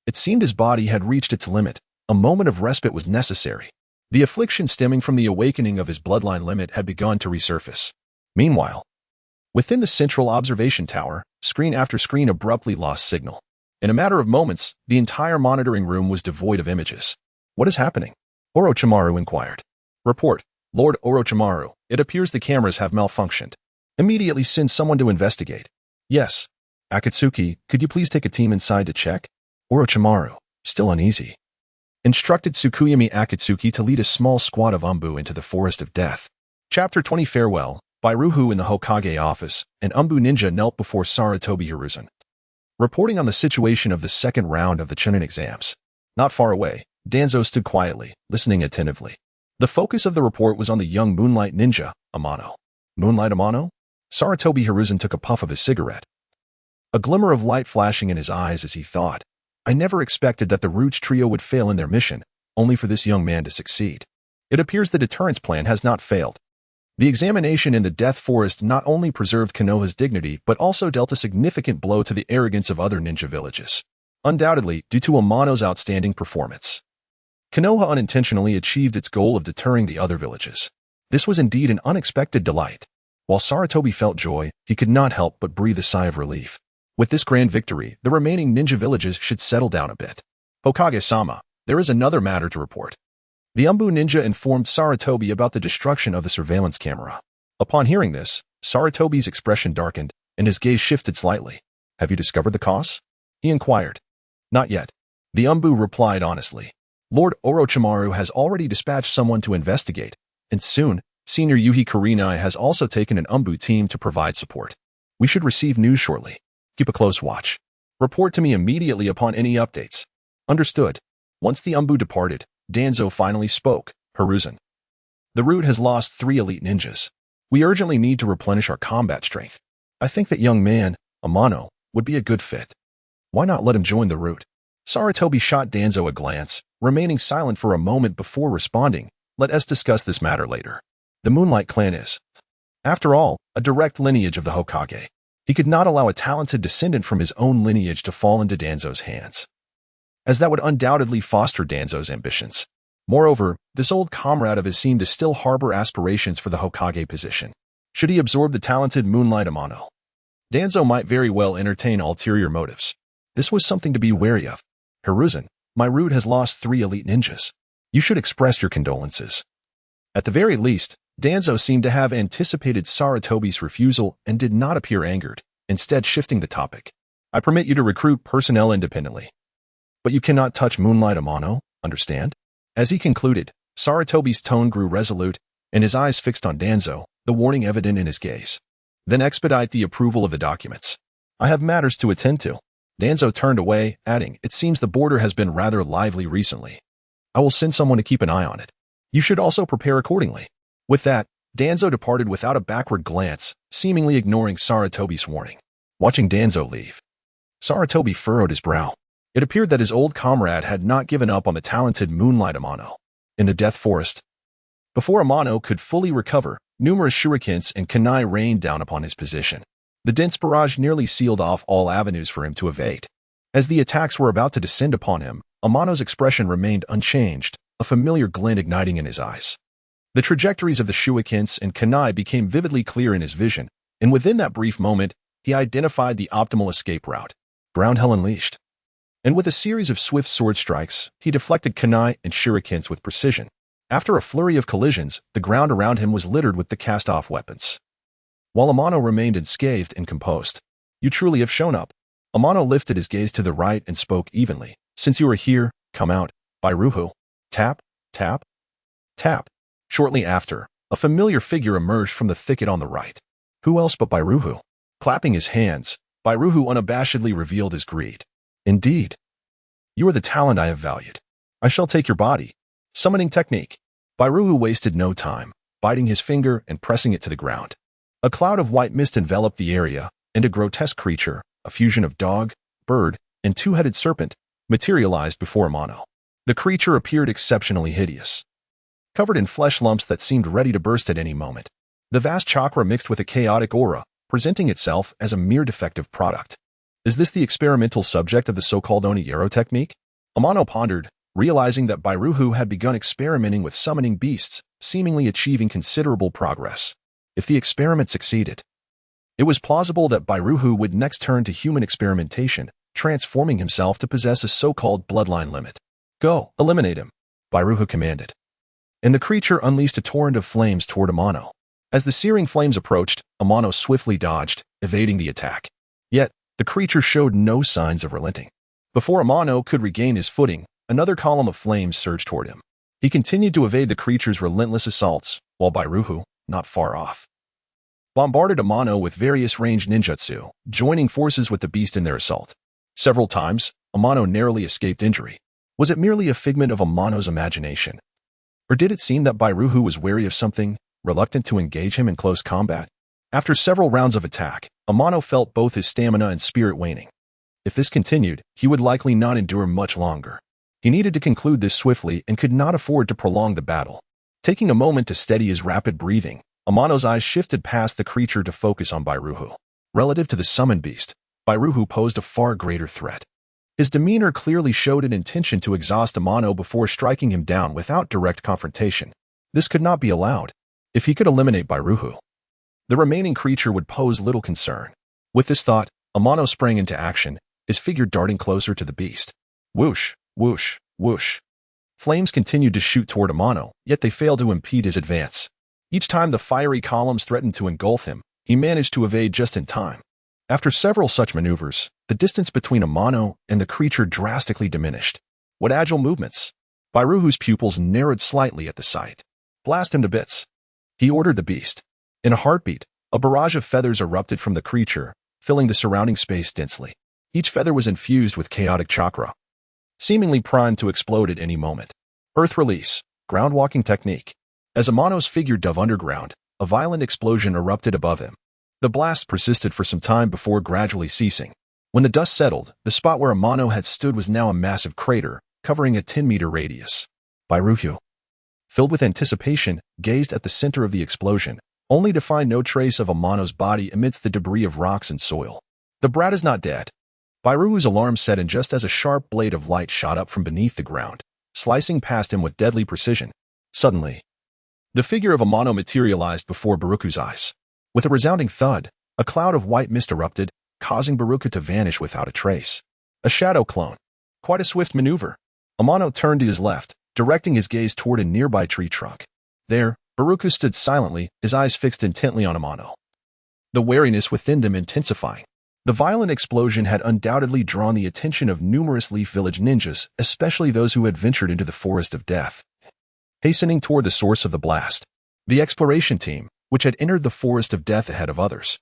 It seemed his body had reached its limit. A moment of respite was necessary. The affliction stemming from the awakening of his bloodline limit had begun to resurface. Meanwhile, within the central observation tower, screen after screen abruptly lost signal. In a matter of moments, the entire monitoring room was devoid of images. What is happening? Orochimaru inquired. Report, Lord Orochimaru, it appears the cameras have malfunctioned. Immediately send someone to investigate. Yes. Akatsuki, could you please take a team inside to check? Orochimaru, still uneasy, instructed Tsukuyami Akatsuki to lead a small squad of Umbu into the Forest of Death. Chapter 20 Farewell. By Ruhu in the Hokage office, an Umbu ninja knelt before Sarutobi Hiruzen, reporting on the situation of the second round of the Chunin exams. Not far away, Danzo stood quietly, listening attentively. The focus of the report was on the young Moonlight ninja, Amano. Moonlight Amano? Sarutobi Hiruzen took a puff of his cigarette, a glimmer of light flashing in his eyes as he thought. I never expected that the Rouge trio would fail in their mission, only for this young man to succeed. It appears the deterrence plan has not failed. The examination in the Death Forest not only preserved Konoha's dignity but also dealt a significant blow to the arrogance of other ninja villages. Undoubtedly, due to Amano's outstanding performance, Konoha unintentionally achieved its goal of deterring the other villages. This was indeed an unexpected delight. While Sarutobi felt joy, he could not help but breathe a sigh of relief. With this grand victory, the remaining ninja villages should settle down a bit. Hokage-sama, there is another matter to report. The Umbu ninja informed Sarutobi about the destruction of the surveillance camera. Upon hearing this, Sarutobi's expression darkened, and his gaze shifted slightly. Have you discovered the cause? He inquired. Not yet. The Umbu replied honestly. Lord Orochimaru has already dispatched someone to investigate, and soon, Senior Yuhi Kurenai has also taken an Umbu team to provide support. We should receive news shortly. Keep a close watch. Report to me immediately upon any updates. Understood. Once the Umbu departed, Danzo finally spoke. Hiruzen, the route has lost 3 elite ninjas. We urgently need to replenish our combat strength. I think that young man, Amano, would be a good fit. Why not let him join the route? Sarutobi shot Danzo a glance, remaining silent for a moment before responding. Let us discuss this matter later. The Moonlight clan is, after all, a direct lineage of the Hokage. He could not allow a talented descendant from his own lineage to fall into Danzo's hands, as that would undoubtedly foster Danzo's ambitions. Moreover, this old comrade of his seemed to still harbor aspirations for the Hokage position. Should he absorb the talented Moonlight Amano, Danzo might very well entertain ulterior motives. This was something to be wary of. Hiruzen, my root has lost 3 elite ninjas. You should express your condolences. At the very least, Danzo seemed to have anticipated Sarutobi's refusal and did not appear angered, instead shifting the topic. I permit you to recruit personnel independently. But you cannot touch Moonlight Amano, understand? As he concluded, Sarutobi's tone grew resolute, and his eyes fixed on Danzo, the warning evident in his gaze. Then expedite the approval of the documents. I have matters to attend to. Danzo turned away, adding, it seems the border has been rather lively recently. I will send someone to keep an eye on it. You should also prepare accordingly. With that, Danzo departed without a backward glance, seemingly ignoring Sarutobi's warning. Watching Danzo leave, Sarutobi furrowed his brow. It appeared that his old comrade had not given up on the talented Moonlight Amano. In the Death Forest, before Amano could fully recover, numerous shurikens and kunai rained down upon his position. The dense barrage nearly sealed off all avenues for him to evade. As the attacks were about to descend upon him, Amano's expression remained unchanged, a familiar glint igniting in his eyes. The trajectories of the shurikens and kunai became vividly clear in his vision, and within that brief moment, he identified the optimal escape route. Ground Hell Unleashed. And with a series of swift sword strikes, he deflected kunai and shurikens with precision. After a flurry of collisions, the ground around him was littered with the cast-off weapons, while Amano remained unscathed and composed. You truly have shown up. Amano lifted his gaze to the right and spoke evenly. Since you are here, come out. Bairuhu. Tap, tap, tap. Shortly after, a familiar figure emerged from the thicket on the right. Who else but Bairuhu? Clapping his hands, Bairuhu unabashedly revealed his greed. Indeed. You are the talent I have valued. I shall take your body. Summoning technique. Bairuhu wasted no time, biting his finger and pressing it to the ground. A cloud of white mist enveloped the area, and a grotesque creature, a fusion of dog, bird, and two-headed serpent, materialized before Amano. The creature appeared exceptionally hideous, covered in flesh lumps that seemed ready to burst at any moment. The vast chakra mixed with a chaotic aura, presenting itself as a mere defective product. Is this the experimental subject of the so-called Oniyero technique? Amano pondered, realizing that Bairuhu had begun experimenting with summoning beasts, seemingly achieving considerable progress. If the experiment succeeded, it was plausible that Bairuhu would next turn to human experimentation, transforming himself to possess a so-called bloodline limit. Go, eliminate him, Bairuhu commanded. And the creature unleashed a torrent of flames toward Amano. As the searing flames approached, Amano swiftly dodged, evading the attack. Yet, the creature showed no signs of relenting. Before Amano could regain his footing, another column of flames surged toward him. He continued to evade the creature's relentless assaults, while Bairuhu, not far off, bombarded Amano with various ranged ninjutsu, joining forces with the beast in their assault. Several times, Amano narrowly escaped injury. Was it merely a figment of Amano's imagination? Or did it seem that Bairuhu was wary of something, reluctant to engage him in close combat? After several rounds of attack, Amano felt both his stamina and spirit waning. If this continued, he would likely not endure much longer. He needed to conclude this swiftly and could not afford to prolong the battle. Taking a moment to steady his rapid breathing, Amano's eyes shifted past the creature to focus on Bairuhu. Relative to the summoned beast, Bairuhu posed a far greater threat. His demeanor clearly showed an intention to exhaust Amano before striking him down without direct confrontation. This could not be allowed. If he could eliminate Bairuhu, the remaining creature would pose little concern. With this thought, Amano sprang into action, his figure darting closer to the beast. Whoosh, whoosh, whoosh. Flames continued to shoot toward Amano, yet they failed to impede his advance. Each time the fiery columns threatened to engulf him, he managed to evade just in time. After several such maneuvers, the distance between Amano and the creature drastically diminished. What agile movements! Bairuhu's pupils narrowed slightly at the sight. Blast him to bits, he ordered the beast. In a heartbeat, a barrage of feathers erupted from the creature, filling the surrounding space densely. Each feather was infused with chaotic chakra, seemingly primed to explode at any moment. Earth release, ground walking technique. As Amano's figure dove underground, a violent explosion erupted above him. The blast persisted for some time before gradually ceasing. When the dust settled, the spot where Amano had stood was now a massive crater, covering a 10-meter radius. Bairuhu, filled with anticipation, gazed at the center of the explosion, only to find no trace of Amano's body amidst the debris of rocks and soil. The brat is not dead. Bairuhu's alarm set in just as a sharp blade of light shot up from beneath the ground, slicing past him with deadly precision. Suddenly, the figure of Amano materialized before Baruku's eyes. With a resounding thud, a cloud of white mist erupted, causing Baruku to vanish without a trace. A shadow clone. Quite a swift maneuver. Amano turned to his left, directing his gaze toward a nearby tree trunk. There, Baruku stood silently, his eyes fixed intently on Amano, the wariness within them intensifying. The violent explosion had undoubtedly drawn the attention of numerous Leaf Village ninjas, especially those who had ventured into the Forest of Death. Hastening toward the source of the blast, the exploration team, which had entered the Forest of Death ahead of others,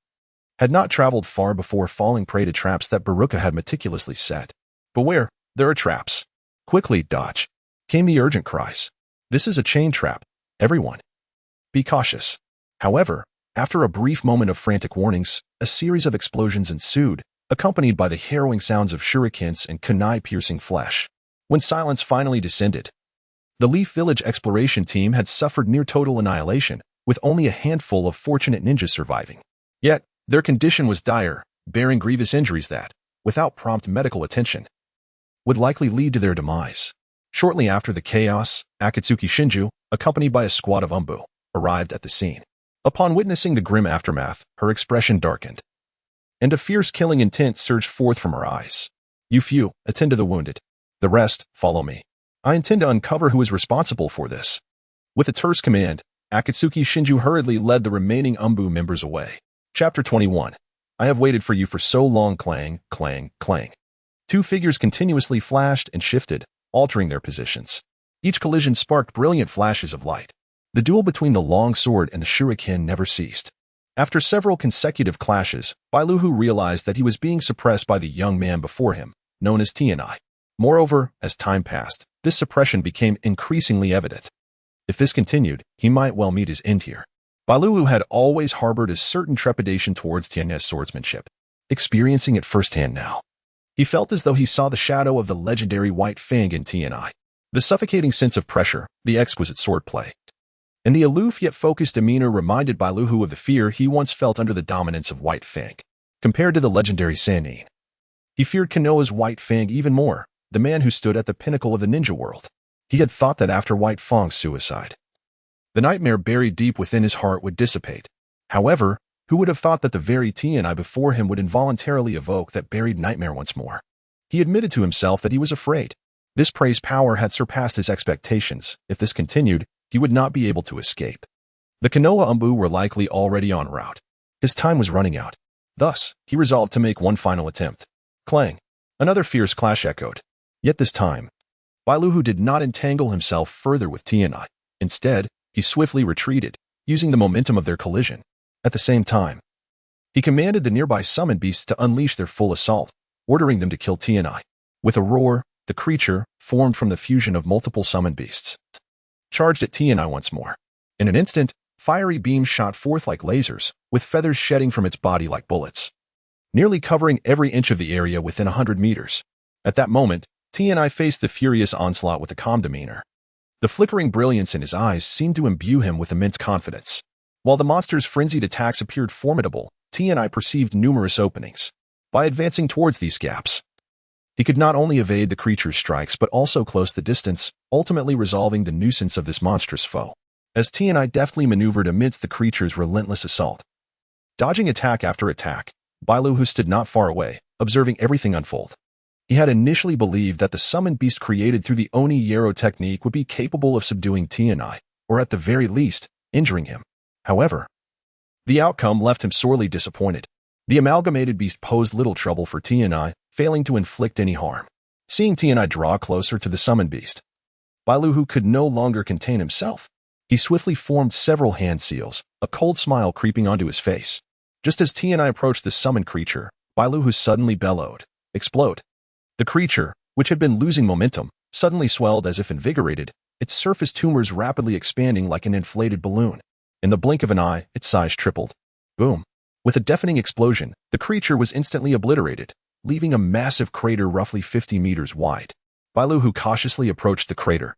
had not traveled far before falling prey to traps that Baruka had meticulously set. "Beware, there are traps. Quickly, dodge," came the urgent cries. "This is a chain trap. Everyone, be cautious." However, after a brief moment of frantic warnings, a series of explosions ensued, accompanied by the harrowing sounds of shurikens and kunai-piercing flesh. When silence finally descended, the Leaf Village exploration team had suffered near total annihilation, with only a handful of fortunate ninjas surviving. Yet, their condition was dire, bearing grievous injuries that, without prompt medical attention, would likely lead to their demise. Shortly after the chaos, Akatsuki Shinju, accompanied by a squad of Umbu, arrived at the scene. Upon witnessing the grim aftermath, her expression darkened, and a fierce killing intent surged forth from her eyes. "You few, attend to the wounded. The rest, follow me. I intend to uncover who is responsible for this." With a terse command, Akatsuki Shinju hurriedly led the remaining Umbu members away. Chapter 21. I have waited for you for so long. Clang, clang, clang. Two figures continuously flashed and shifted, altering their positions. Each collision sparked brilliant flashes of light. The duel between the long sword and the shuriken never ceased. After several consecutive clashes, Bailuhu realized that he was being suppressed by the young man before him, known as Tianai. Moreover, as time passed, this suppression became increasingly evident. If this continued, he might well meet his end here. Bailuhu had always harbored a certain trepidation towards Tianai's swordsmanship. Experiencing it firsthand now, he felt as though he saw the shadow of the legendary White Fang in Tianai. The suffocating sense of pressure, the exquisite swordplay, and the aloof yet focused demeanor reminded Bailuhu of the fear he once felt under the dominance of White Fang. Compared to the legendary Sannin, he feared Konoha's White Fang even more, the man who stood at the pinnacle of the ninja world. He had thought that after White Fang's suicide, the nightmare buried deep within his heart would dissipate. However, who would have thought that the very Tianai before him would involuntarily evoke that buried nightmare once more? He admitted to himself that he was afraid. This prey's power had surpassed his expectations. If this continued, he would not be able to escape. The Konoha Umbu were likely already en route. His time was running out. Thus, he resolved to make one final attempt. Clang! Another fierce clash echoed. Yet this time, Bailuhu did not entangle himself further with Tianai. Instead, he swiftly retreated, using the momentum of their collision. At the same time, he commanded the nearby summon beasts to unleash their full assault, ordering them to kill Tianai. With a roar, the creature, formed from the fusion of multiple summon beasts, charged at Tianai once more. In an instant, fiery beams shot forth like lasers, with feathers shedding from its body like bullets, nearly covering every inch of the area within 100 meters. At that moment, Tianai faced the furious onslaught with a calm demeanor. The flickering brilliance in his eyes seemed to imbue him with immense confidence. While the monster's frenzied attacks appeared formidable, Tianai perceived numerous openings. By advancing towards these gaps, he could not only evade the creature's strikes but also close the distance, ultimately resolving the nuisance of this monstrous foe. As Tianai deftly maneuvered amidst the creature's relentless assault, dodging attack after attack, Bailuhu stood not far away, observing everything unfold. He had initially believed that the summoned beast created through the Oni-Yero technique would be capable of subduing Tianai, or at the very least, injuring him. However, the outcome left him sorely disappointed. The amalgamated beast posed little trouble for Tianai, failing to inflict any harm. Seeing Tianai draw closer to the summoned beast, Bailuhu could no longer contain himself. He swiftly formed several hand seals, a cold smile creeping onto his face. Just as Tianai approached the summoned creature, Bailuhu suddenly bellowed, "Explode!" The creature, which had been losing momentum, suddenly swelled as if invigorated, its surface tumors rapidly expanding like an inflated balloon. In the blink of an eye, its size tripled. Boom! With a deafening explosion, the creature was instantly obliterated, leaving a massive crater roughly 50 meters wide. Bailuhu cautiously approached the crater,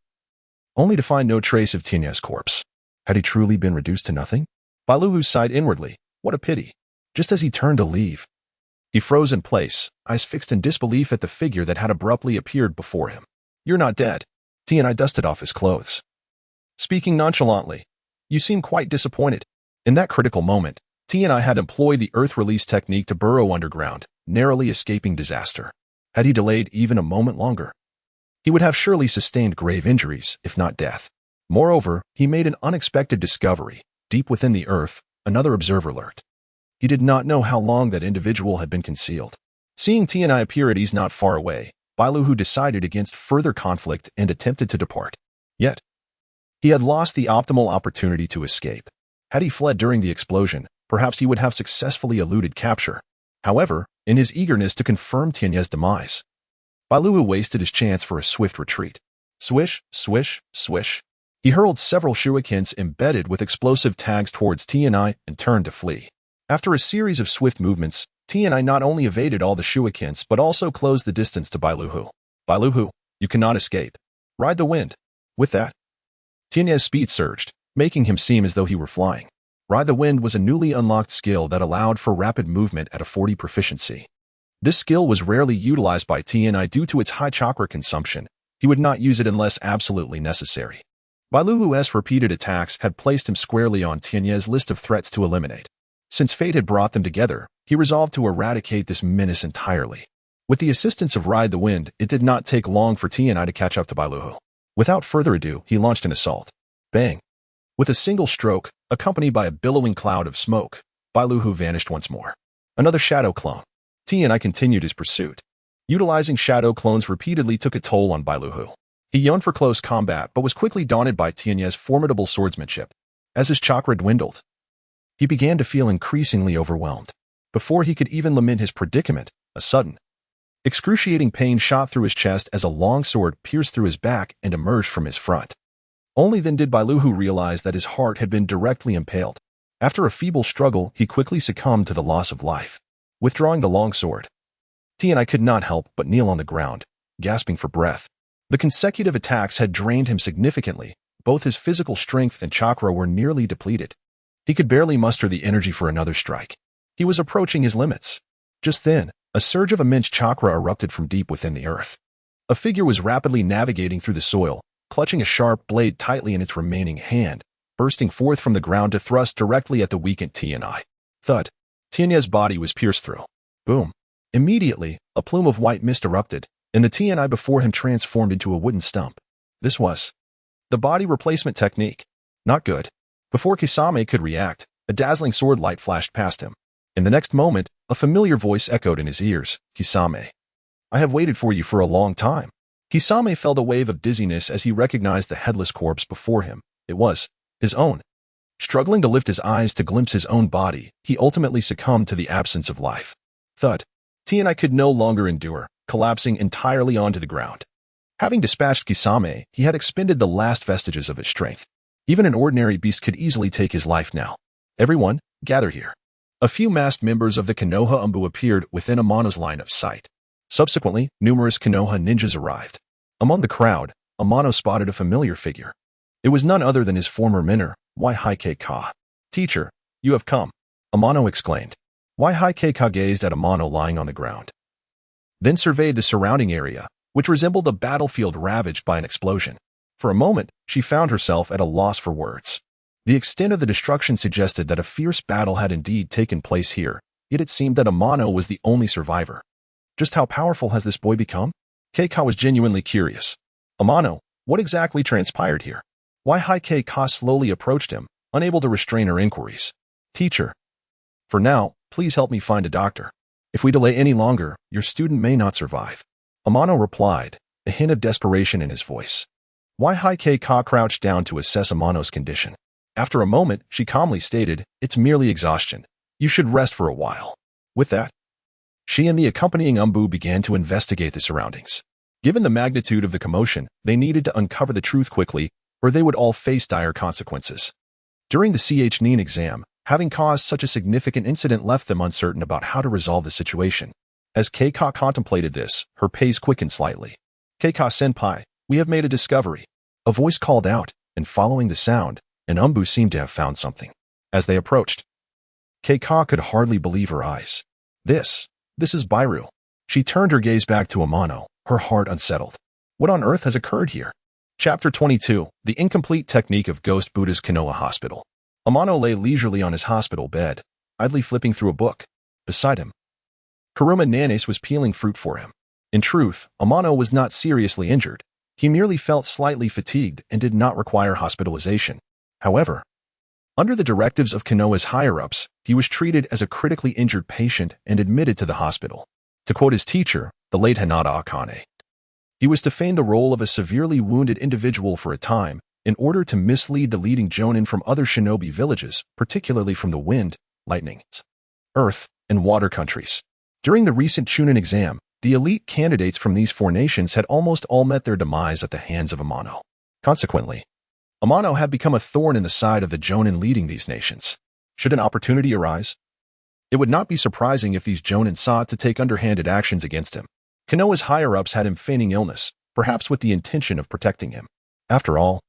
only to find no trace of Tianai's corpse. Had he truly been reduced to nothing? Bailuhu sighed inwardly. What a pity. Just as he turned to leave, he froze in place, eyes fixed in disbelief at the figure that had abruptly appeared before him. You're not dead. Tianai dusted off his clothes. Speaking nonchalantly, you seem quite disappointed. In that critical moment, Tianai had employed the earth release technique to burrow underground, narrowly escaping disaster. Had he delayed even a moment longer, he would have surely sustained grave injuries, if not death. Moreover, he made an unexpected discovery. Deep within the earth, another observer lurked. He did not know how long that individual had been concealed. Seeing Tianai appear at ease not far away, Bailuhu decided against further conflict and attempted to depart. Yet, he had lost the optimal opportunity to escape. Had he fled during the explosion, perhaps he would have successfully eluded capture. However, in his eagerness to confirm Tianai's demise, Bailuhu wasted his chance for a swift retreat. Swish, swish, swish. He hurled several shurikens embedded with explosive tags towards Tianai and turned to flee. After a series of swift movements, Tianai not only evaded all the shurikens but also closed the distance to Bailuhu. Bailuhu, you cannot escape. Ride the wind. With that, Tianai's speed surged, making him seem as though he were flying. Ride the Wind was a newly unlocked skill that allowed for rapid movement at a 40 proficiency. This skill was rarely utilized by Tianai due to its high chakra consumption. He would not use it unless absolutely necessary. Bailuhu's repeated attacks had placed him squarely on Tianai's list of threats to eliminate. Since fate had brought them together, he resolved to eradicate this menace entirely. With the assistance of Ride the Wind, it did not take long for Tianai to catch up to Bailuhu. Without further ado, he launched an assault. Bang! With a single stroke, accompanied by a billowing cloud of smoke, Bailuhu vanished once more. Another shadow clone. Tianai continued his pursuit. Utilizing shadow clones repeatedly took a toll on Bailuhu. He yearned for close combat but was quickly daunted by Tianai's formidable swordsmanship. As his chakra dwindled, he began to feel increasingly overwhelmed. Before he could even lament his predicament, a sudden, excruciating pain shot through his chest as a long sword pierced through his back and emerged from his front. Only then did Bailuhu realize that his heart had been directly impaled. After a feeble struggle, he quickly succumbed to the loss of life. Withdrawing the long sword, Tianai could not help but kneel on the ground, gasping for breath. The consecutive attacks had drained him significantly. Both his physical strength and chakra were nearly depleted. He could barely muster the energy for another strike. He was approaching his limits. Just then, a surge of immense chakra erupted from deep within the earth. A figure was rapidly navigating through the soil, clutching a sharp blade tightly in its remaining hand, bursting forth from the ground to thrust directly at the weakened Tianai. Thud. Tianai's body was pierced through. Boom. Immediately, a plume of white mist erupted, and the Tianai before him transformed into a wooden stump. This was the body replacement technique. Not good. Before Kisame could react, a dazzling sword light flashed past him. In the next moment, a familiar voice echoed in his ears. Kisame. I have waited for you for a long time. Kisame felt a wave of dizziness as he recognized the headless corpse before him. It was his own. Struggling to lift his eyes to glimpse his own body, he ultimately succumbed to the absence of life. Thud. Tianai could no longer endure, collapsing entirely onto the ground. Having dispatched Kisame, he had expended the last vestiges of his strength. Even an ordinary beast could easily take his life now. Everyone, gather here. A few masked members of the Konoha Umbu appeared within Amano's line of sight. Subsequently, numerous Konoha ninjas arrived. Among the crowd, Amano spotted a familiar figure. It was none other than his former mentor, Waihai-Ka. Teacher, you have come, Amano exclaimed. Waihai-Ka gazed at Amano lying on the ground, then surveyed the surrounding area, which resembled a battlefield ravaged by an explosion. For a moment, she found herself at a loss for words. The extent of the destruction suggested that a fierce battle had indeed taken place here, yet it seemed that Amano was the only survivor. Just how powerful has this boy become? Keika was genuinely curious. Amano, what exactly transpired here? Waihai-Ka slowly approached him, unable to restrain her inquiries. Teacher. For now, please help me find a doctor. If we delay any longer, your student may not survive. Amano replied, a hint of desperation in his voice. Waihai-Ka crouched down to assess Amano's condition. After a moment, she calmly stated, it's merely exhaustion. You should rest for a while. With that, she and the accompanying Umbu began to investigate the surroundings. Given the magnitude of the commotion, they needed to uncover the truth quickly, or they would all face dire consequences. During the CH-9 exam, having caused such a significant incident left them uncertain about how to resolve the situation. As Keika contemplated this, her pace quickened slightly. Keika-senpai, we have made a discovery. A voice called out, and following the sound, an Umbu seemed to have found something. As they approached, Keiko could hardly believe her eyes. This is Bairu. She turned her gaze back to Amano, her heart unsettled. What on earth has occurred here? Chapter 22, The Incomplete Technique of Ghost Buddha's Konoha Hospital. Amano lay leisurely on his hospital bed, idly flipping through a book. Beside him, Kuruma Nanes was peeling fruit for him. In truth, Amano was not seriously injured. He merely felt slightly fatigued and did not require hospitalization. However, under the directives of Konoha's higher-ups, he was treated as a critically injured patient and admitted to the hospital. To quote his teacher, the late Hinata Akane, he was to feign the role of a severely wounded individual for a time in order to mislead the leading jonin from other shinobi villages, particularly from the wind, lightning, earth, and water countries. During the recent Chunin exam, the elite candidates from these four nations had almost all met their demise at the hands of Amano. Consequently, Amano had become a thorn in the side of the jonin leading these nations. Should an opportunity arise, it would not be surprising if these jonin sought to take underhanded actions against him. Konoha's higher-ups had him feigning illness, perhaps with the intention of protecting him. After all,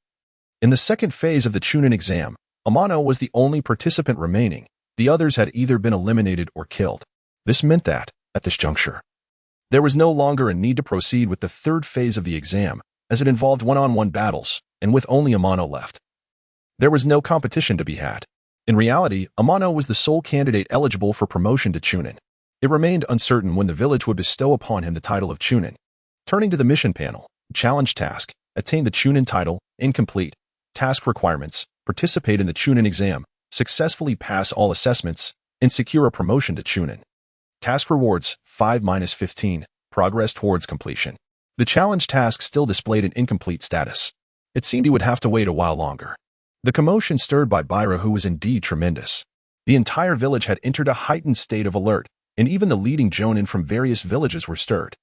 in the second phase of the Chunin exam, Amano was the only participant remaining. The others had either been eliminated or killed. This meant that, at this juncture, there was no longer a need to proceed with the third phase of the exam, as it involved one-on-one battles, and with only Amano left. There was no competition to be had. In reality, Amano was the sole candidate eligible for promotion to Chunin. It remained uncertain when the village would bestow upon him the title of Chunin. Turning to the mission panel, challenge task, attain the Chunin title, incomplete. Task requirements, participate in the Chunin exam, successfully pass all assessments, and secure a promotion to Chunin. Task rewards, 5-15, progress towards completion. The challenge task still displayed an incomplete status. It seemed he would have to wait a while longer. The commotion stirred by Bairu was indeed tremendous. The entire village had entered a heightened state of alert, and even the leading jonin from various villages were stirred.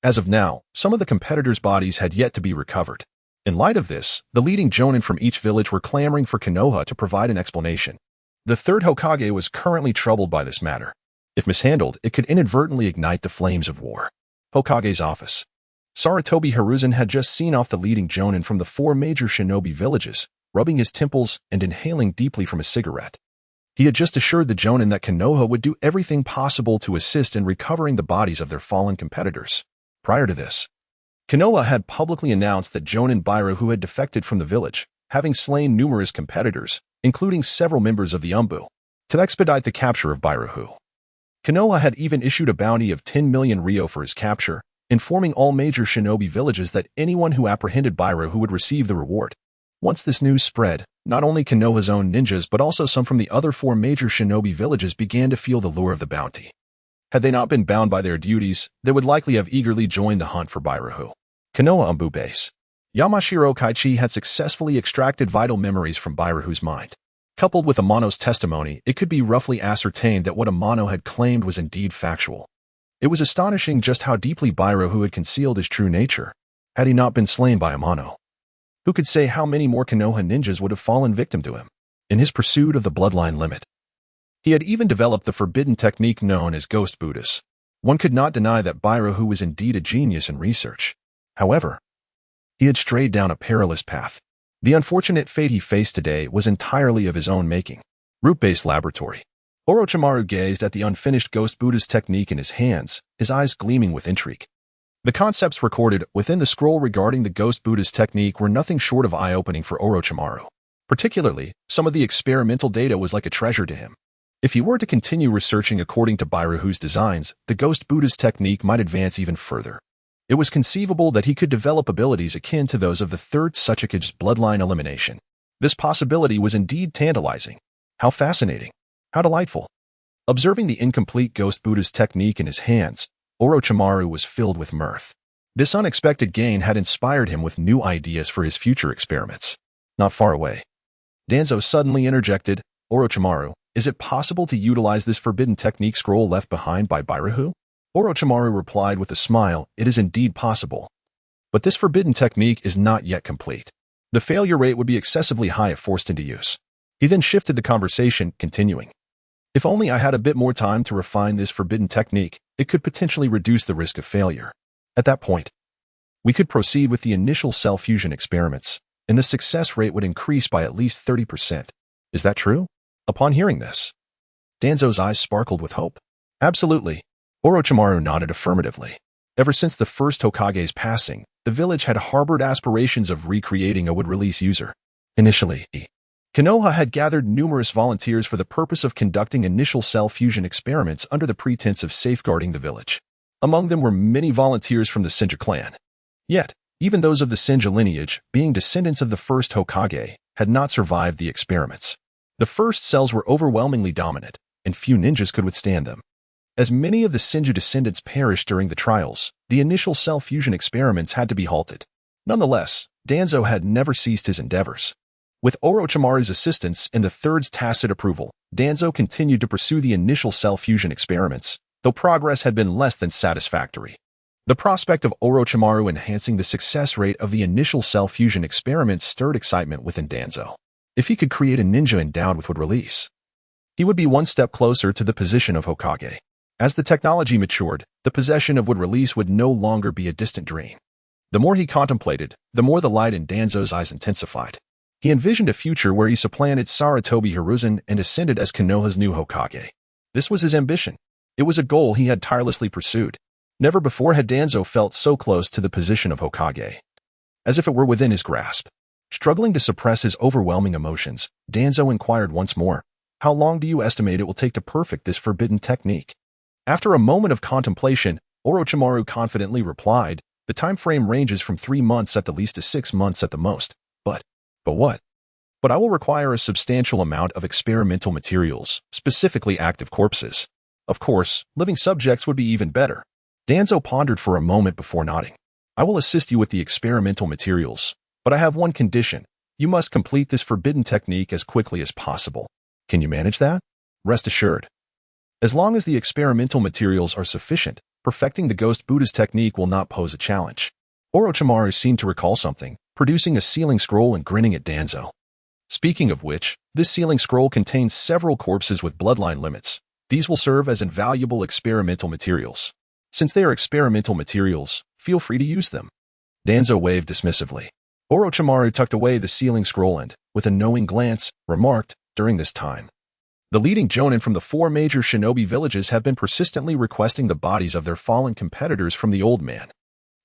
As of now, some of the competitors' bodies had yet to be recovered. In light of this, the leading jonin from each village were clamoring for Konoha to provide an explanation. The third Hokage was currently troubled by this matter. If mishandled, it could inadvertently ignite the flames of war. Hokage's office. Sarutobi Hiruzen had just seen off the leading jonin from the four major shinobi villages, rubbing his temples and inhaling deeply from a cigarette. He had just assured the jonin that Konoha would do everything possible to assist in recovering the bodies of their fallen competitors. Prior to this, Konoha had publicly announced that Jonin Bairu had defected from the village, having slain numerous competitors, including several members of the Umbu, to expedite the capture of Bairu. Konoha had even issued a bounty of 10 million ryo for his capture, informing all major shinobi villages that anyone who apprehended Bairu would receive the reward. Once this news spread, not only Konoha's own ninjas but also some from the other four major shinobi villages began to feel the lure of the bounty. Had they not been bound by their duties, they would likely have eagerly joined the hunt for Bairu. Konoha Umbu Base. Yamashiro Kaichi had successfully extracted vital memories from Bairu's mind. Coupled with Amano's testimony, it could be roughly ascertained that what Amano had claimed was indeed factual. It was astonishing just how deeply Bairu had concealed his true nature. Had he not been slain by Amano, who could say how many more Konoha ninjas would have fallen victim to him? In his pursuit of the bloodline limit, he had even developed the forbidden technique known as Ghost Buddhas. One could not deny that Bairu was indeed a genius in research. However, he had strayed down a perilous path. The unfortunate fate he faced today was entirely of his own making. Root-based laboratory. Orochimaru gazed at the unfinished Ghost Buddha's technique in his hands, his eyes gleaming with intrigue. The concepts recorded within the scroll regarding the Ghost Buddha's technique were nothing short of eye-opening for Orochimaru. Particularly, some of the experimental data was like a treasure to him. If he were to continue researching according to Bairu's designs, the Ghost Buddha's technique might advance even further. It was conceivable that he could develop abilities akin to those of the third Tsuchikage's bloodline elimination. This possibility was indeed tantalizing. How fascinating. How delightful. Observing the incomplete Ghost Buddha's technique in his hands, Orochimaru was filled with mirth. This unexpected gain had inspired him with new ideas for his future experiments. Not far away, Danzo suddenly interjected, "Orochimaru, is it possible to utilize this forbidden technique scroll left behind by Bairu?" Orochimaru replied with a smile, "It is indeed possible. But this forbidden technique is not yet complete. The failure rate would be excessively high if forced into use." He then shifted the conversation, continuing, "If only I had a bit more time to refine this forbidden technique, it could potentially reduce the risk of failure. At that point, we could proceed with the initial cell fusion experiments, and the success rate would increase by at least 30%. Is that true?" Upon hearing this, Danzo's eyes sparkled with hope. Absolutely. Orochimaru nodded affirmatively. Ever since the first Hokage's passing, the village had harbored aspirations of recreating a would-release user. Initially, Konoha had gathered numerous volunteers for the purpose of conducting initial cell fusion experiments under the pretense of safeguarding the village. Among them were many volunteers from the Senju clan. Yet, even those of the Senju lineage, being descendants of the first Hokage, had not survived the experiments. The first cells were overwhelmingly dominant, and few ninjas could withstand them. As many of the Senju descendants perished during the trials, the initial cell fusion experiments had to be halted. Nonetheless, Danzo had never ceased his endeavors. With Orochimaru's assistance and the Third's tacit approval, Danzo continued to pursue the initial cell fusion experiments, though progress had been less than satisfactory. The prospect of Orochimaru enhancing the success rate of the initial cell fusion experiments stirred excitement within Danzo. If he could create a ninja endowed with would-release, he would be one step closer to the position of Hokage. As the technology matured, the possession of would-release would no longer be a distant dream. The more he contemplated, the more the light in Danzo's eyes intensified. He envisioned a future where he supplanted Sarutobi Hiruzen and ascended as Konoha's new Hokage. This was his ambition. It was a goal he had tirelessly pursued. Never before had Danzo felt so close to the position of Hokage, as if it were within his grasp. Struggling to suppress his overwhelming emotions, Danzo inquired once more, "How long do you estimate it will take to perfect this forbidden technique?" After a moment of contemplation, Orochimaru confidently replied, "The time frame ranges from 3 months at the least to 6 months at the most. But what? But I will require a substantial amount of experimental materials, specifically active corpses. Of course, living subjects would be even better." Danzo pondered for a moment before nodding. "I will assist you with the experimental materials, but I have one condition. You must complete this forbidden technique as quickly as possible. Can you manage that?" "Rest assured. As long as the experimental materials are sufficient, perfecting the Ghost Buddha's technique will not pose a challenge." Orochimaru seemed to recall something, producing a sealing scroll and grinning at Danzo. Speaking of which, this sealing scroll contains several corpses with bloodline limits. These will serve as invaluable experimental materials. Since they are experimental materials, feel free to use them. Danzo waved dismissively. Orochimaru tucked away the sealing scroll and, with a knowing glance, remarked, "During this time, the leading jonin from the 4 major shinobi villages have been persistently requesting the bodies of their fallen competitors from the old man.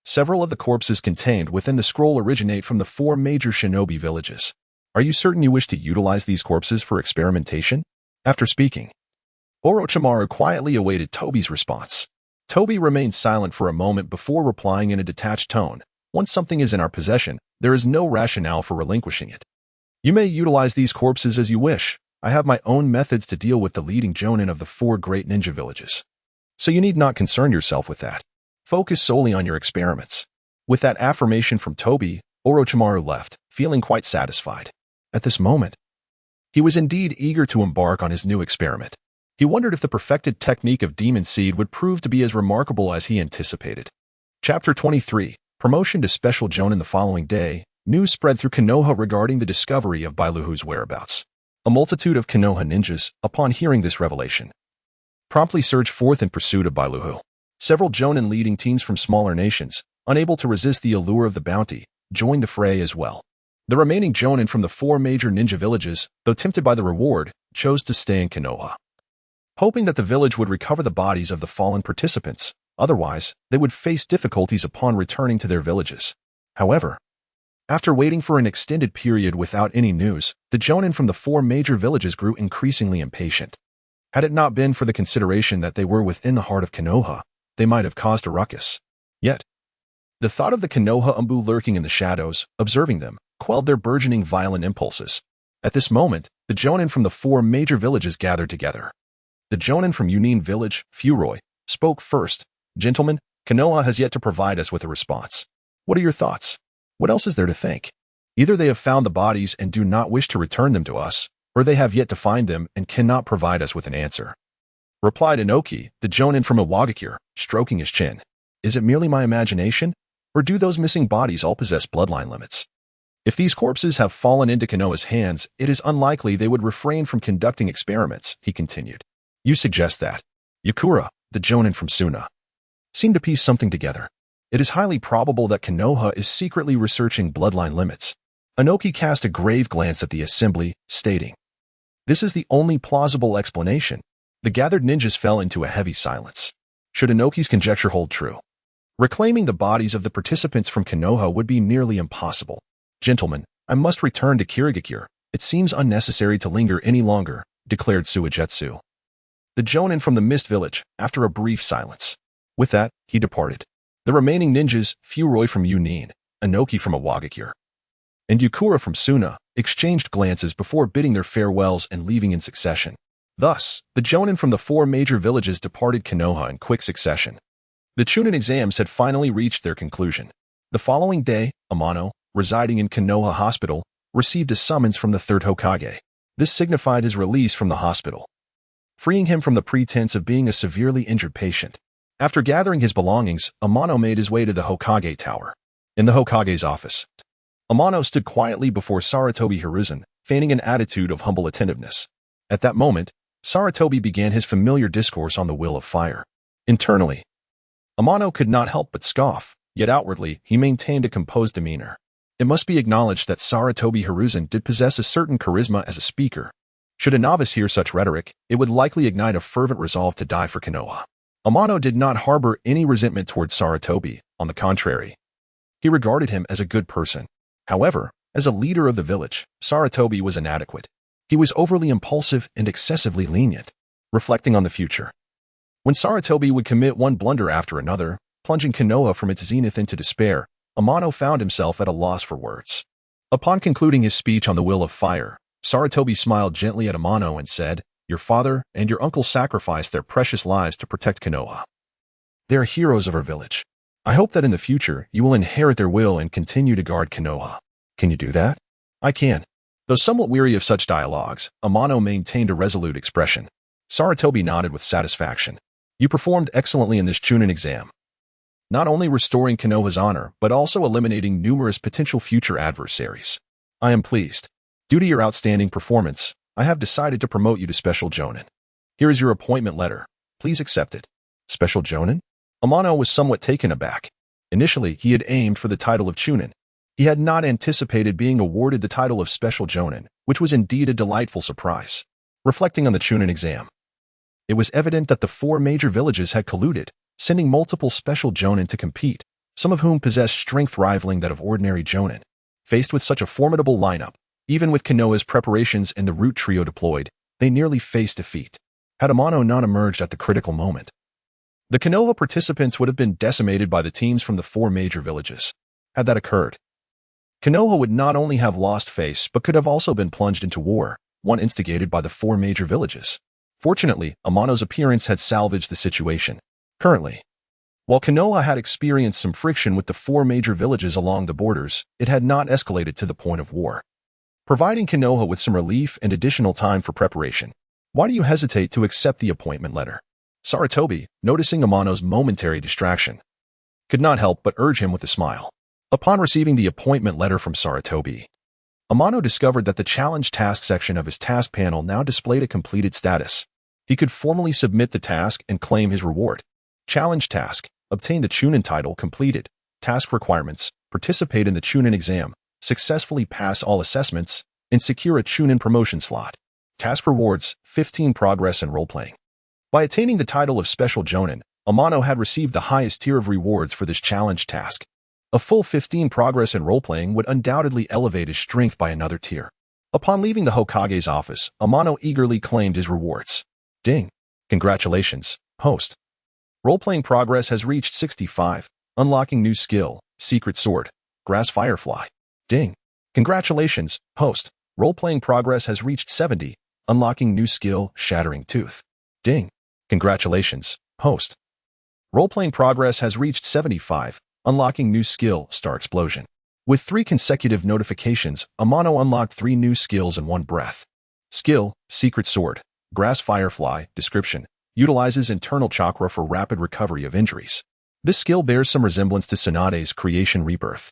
Several of the corpses contained within the scroll originate from the 4 major shinobi villages. Are you certain you wish to utilize these corpses for experimentation?" After speaking, Orochimaru quietly awaited Tobi's response. Tobi remained silent for a moment before replying in a detached tone, "Once something is in our possession, there is no rationale for relinquishing it. You may utilize these corpses as you wish. I have my own methods to deal with the leading jonin of the 4 great ninja villages. So you need not concern yourself with that. Focus solely on your experiments." With that affirmation from Tobi, Orochimaru left, feeling quite satisfied. At this moment, he was indeed eager to embark on his new experiment. He wondered if the perfected technique of Demon Seed would prove to be as remarkable as he anticipated. Chapter 23, Promotion to Special Jonin. The following day, news spread through Konoha regarding the discovery of Bailuhu's whereabouts. A multitude of Konoha ninjas, upon hearing this revelation, promptly surged forth in pursuit of Bailuhu. Several jonin leading teams from smaller nations, unable to resist the allure of the bounty, joined the fray as well. The remaining jonin from the 4 major ninja villages, though tempted by the reward, chose to stay in Konoha, hoping that the village would recover the bodies of the fallen participants. Otherwise, they would face difficulties upon returning to their villages. However, after waiting for an extended period without any news, the jonin from the 4 major villages grew increasingly impatient. Had it not been for the consideration that they were within the heart of Konoha, they might have caused a ruckus. Yet, the thought of the Konoha Umbu lurking in the shadows, observing them, quelled their burgeoning violent impulses. At this moment, the jonin from the 4 major villages gathered together. The jonin from Yunin village, Furoi, spoke first. "Gentlemen, Konoha has yet to provide us with a response. What are your thoughts? What else is there to think? Either they have found the bodies and do not wish to return them to us, or they have yet to find them and cannot provide us with an answer," replied Inoki, the jonin from Iwagakure, stroking his chin. "Is it merely my imagination, or do those missing bodies all possess bloodline limits? If these corpses have fallen into Konoha's hands, it is unlikely they would refrain from conducting experiments," he continued. "You suggest that Yakura, the jonin from Suna, seem to piece something together. It is highly probable that Konoha is secretly researching bloodline limits." Inoki cast a grave glance at the assembly, stating, This is the only plausible explanation. The gathered ninjas fell into a heavy silence. Should Inoki's conjecture hold true, reclaiming the bodies of the participants from Konoha would be nearly impossible. Gentlemen, I must return to Kirigakure. It seems unnecessary to linger any longer, declared Suigetsu, the Jonin from the Mist Village, after a brief silence. With that, he departed. The remaining ninjas, Furoi from Yunin, Inoki from Iwagakure, and Yukura from Suna, exchanged glances before bidding their farewells and leaving in succession. Thus, the Jonin from the 4 major villages departed Konoha in quick succession. The Chunin exams had finally reached their conclusion. The following day, Amano, residing in Konoha Hospital, received a summons from the 3rd Hokage. This signified his release from the hospital, freeing him from the pretense of being a severely injured patient. After gathering his belongings, Amano made his way to the Hokage Tower. In the Hokage's office, Amano stood quietly before Sarutobi Hiruzen, feigning an attitude of humble attentiveness. At that moment, Sarutobi began his familiar discourse on the will of fire. Internally, Amano could not help but scoff, yet outwardly he maintained a composed demeanor. It must be acknowledged that Sarutobi Hiruzen did possess a certain charisma as a speaker. Should a novice hear such rhetoric, it would likely ignite a fervent resolve to die for Konoha. Amano did not harbor any resentment towards Sarutobi. On the contrary, he regarded him as a good person. However, as a leader of the village, Sarutobi was inadequate. He was overly impulsive and excessively lenient. Reflecting on the future, when Sarutobi would commit one blunder after another, plunging Konoha from its zenith into despair, Amano found himself at a loss for words. Upon concluding his speech on the will of fire, Sarutobi smiled gently at Amano and said, "Your father and your uncle sacrificed their precious lives to protect Konoha. They are heroes of our village. I hope that in the future you will inherit their will and continue to guard Konoha. Can you do that?" "I can." Though somewhat weary of such dialogues, Amano maintained a resolute expression. Sarutobi nodded with satisfaction. "You performed excellently in this Chunin exam, not only restoring Konoha's honor, but also eliminating numerous potential future adversaries. I am pleased. Due to your outstanding performance, I have decided to promote you to Special Jonin. Here is your appointment letter. Please accept it." Special Jonin? Amano was somewhat taken aback. Initially, he had aimed for the title of Chunin. He had not anticipated being awarded the title of Special Jonin, which was indeed a delightful surprise. Reflecting on the Chunin exam, it was evident that the 4 major villages had colluded, sending multiple Special Jonin to compete, some of whom possessed strength rivaling that of ordinary Jonin. Faced with such a formidable lineup, even with Konoha's preparations and the Root Trio deployed, they nearly faced defeat. Had Amano not emerged at the critical moment, the Konoha participants would have been decimated by the teams from the 4 major villages. Had that occurred, Konoha would not only have lost face but could have also been plunged into war, one instigated by the 4 major villages. Fortunately, Amano's appearance had salvaged the situation. Currently, while Konoha had experienced some friction with the 4 major villages along the borders, it had not escalated to the point of war, providing Konoha with some relief and additional time for preparation. "Why do you hesitate to accept the appointment letter?" Sarutobi, noticing Amano's momentary distraction, could not help but urge him with a smile. Upon receiving the appointment letter from Sarutobi, Amano discovered that the challenge task section of his task panel now displayed a completed status. He could formally submit the task and claim his reward. Challenge task: obtain the Chunin title completed. Task requirements: participate in the Chunin exam, successfully pass all assessments, and secure a Chunin promotion slot. Task rewards: 15 progress and roleplaying. By attaining the title of Special Jonin, Amano had received the highest tier of rewards for this challenge task. A full 15 progress and roleplaying would undoubtedly elevate his strength by another tier. Upon leaving the Hokage's office, Amano eagerly claimed his rewards. Ding! Congratulations, host. Roleplaying progress has reached 65, unlocking new skill, Secret Sword, Grass Firefly. Ding! Congratulations, host. Roleplaying progress has reached 70, unlocking new skill, Shattering Tooth. Ding! Congratulations, host. Roleplaying progress has reached 75, unlocking new skill, Star Explosion. With 3 consecutive notifications, Amano unlocked 3 new skills in one breath. Skill: Secret Sword, Grass Firefly. Description: utilizes internal chakra for rapid recovery of injuries. This skill bears some resemblance to Tsunade's Creation Rebirth,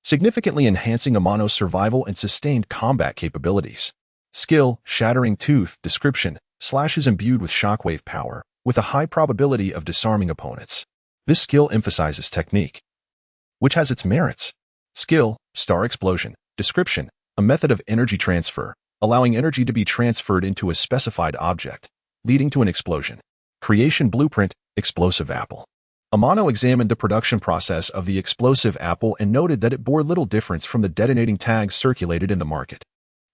significantly enhancing Amano's survival and sustained combat capabilities. Skill: Shattering Tooth. Description: Slash is imbued with shockwave power, with a high probability of disarming opponents. This skill emphasizes technique, which has its merits. Skill: Star Explosion. Description: a method of energy transfer, allowing energy to be transferred into a specified object, leading to an explosion. Creation blueprint, explosive apple. Amano examined the production process of the explosive apple and noted that it bore little difference from the detonating tags circulated in the market.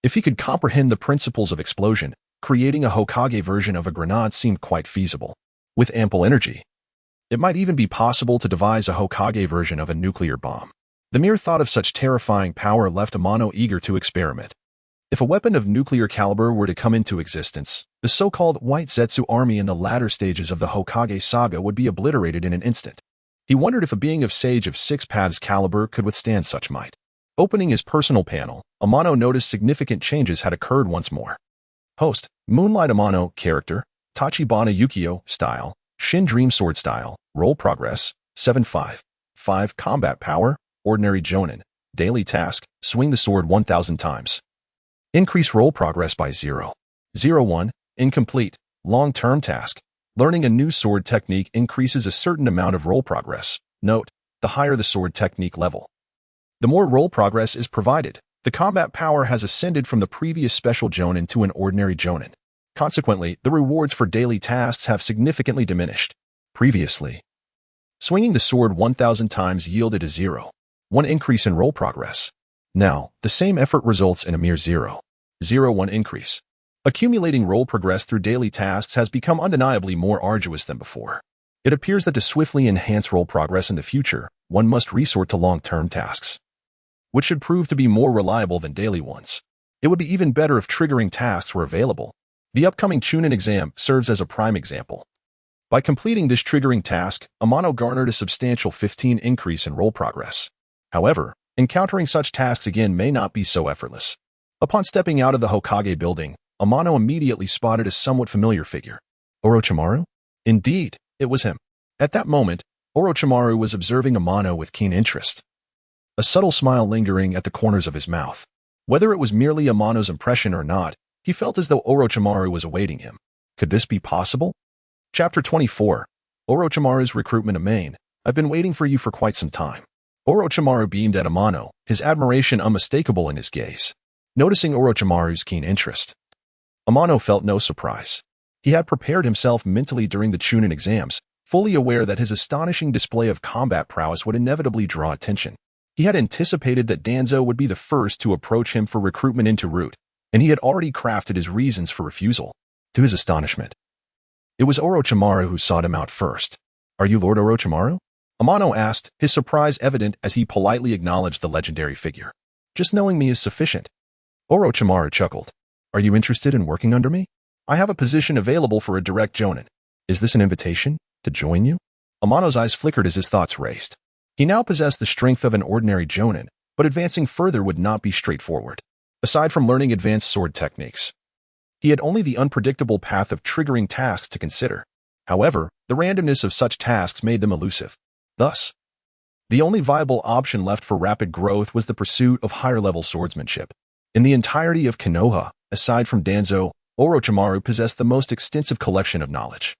If he could comprehend the principles of explosion, creating a Hokage version of a grenade seemed quite feasible. With ample energy, it might even be possible to devise a Hokage version of a nuclear bomb. The mere thought of such terrifying power left Amano eager to experiment. If a weapon of nuclear caliber were to come into existence, the so-called White Zetsu army in the latter stages of the Hokage saga would be obliterated in an instant. He wondered if a being of Sage of Six Paths caliber could withstand such might. Opening his personal panel, Amano noticed significant changes had occurred once more. Host, Moonlight Amano, character, Tachibana Ukyo, style, Shin Dream Sword style, role progress, 7-5. 5. Combat power, ordinary Jonin, daily task, swing the sword 1,000 times. Increase role progress by 0. 0-1, incomplete, long-term task. Learning a new sword technique increases a certain amount of role progress. Note, the higher the sword technique level, the more role progress is provided. The combat power has ascended from the previous special Jonin to an ordinary Jonin. Consequently, the rewards for daily tasks have significantly diminished. Previously, swinging the sword 1,000 times yielded a 0. 1 increase in role progress. Now, the same effort results in a mere 0. 0-1 increase. Accumulating role progress through daily tasks has become undeniably more arduous than before. It appears that to swiftly enhance role progress in the future, one must resort to long-term tasks, which should prove to be more reliable than daily ones. It would be even better if triggering tasks were available. The upcoming Chunin exam serves as a prime example. By completing this triggering task, Amano garnered a substantial 15 increase in role progress. However, encountering such tasks again may not be so effortless. Upon stepping out of the Hokage building, Amano immediately spotted a somewhat familiar figure. Orochimaru? Indeed, it was him. At that moment, Orochimaru was observing Amano with keen interest, a subtle smile lingering at the corners of his mouth. Whether it was merely Amano's impression or not, he felt as though Orochimaru was awaiting him. Could this be possible? Chapter 24. Orochimaru's recruitment. Amain, I've been waiting for you for quite some time. Orochimaru beamed at Amano, his admiration unmistakable in his gaze. Noticing Orochimaru's keen interest, Amano felt no surprise. He had prepared himself mentally during the Chunin exams, fully aware that his astonishing display of combat prowess would inevitably draw attention. He had anticipated that Danzo would be the first to approach him for recruitment into Root, and he had already crafted his reasons for refusal. To his astonishment, it was Orochimaru who sought him out first. Are you Lord Orochimaru? Amano asked, his surprise evident as he politely acknowledged the legendary figure. Just knowing me is sufficient. Orochimaru chuckled. Are you interested in working under me? I have a position available for a direct Jonin. Is this an invitation to join you? Amano's eyes flickered as his thoughts raced. He now possessed the strength of an ordinary Jonin, but advancing further would not be straightforward. Aside from learning advanced sword techniques, he had only the unpredictable path of triggering tasks to consider. However, the randomness of such tasks made them elusive. Thus, the only viable option left for rapid growth was the pursuit of higher-level swordsmanship. In the entirety of Konoha, aside from Danzo, Orochimaru possessed the most extensive collection of knowledge,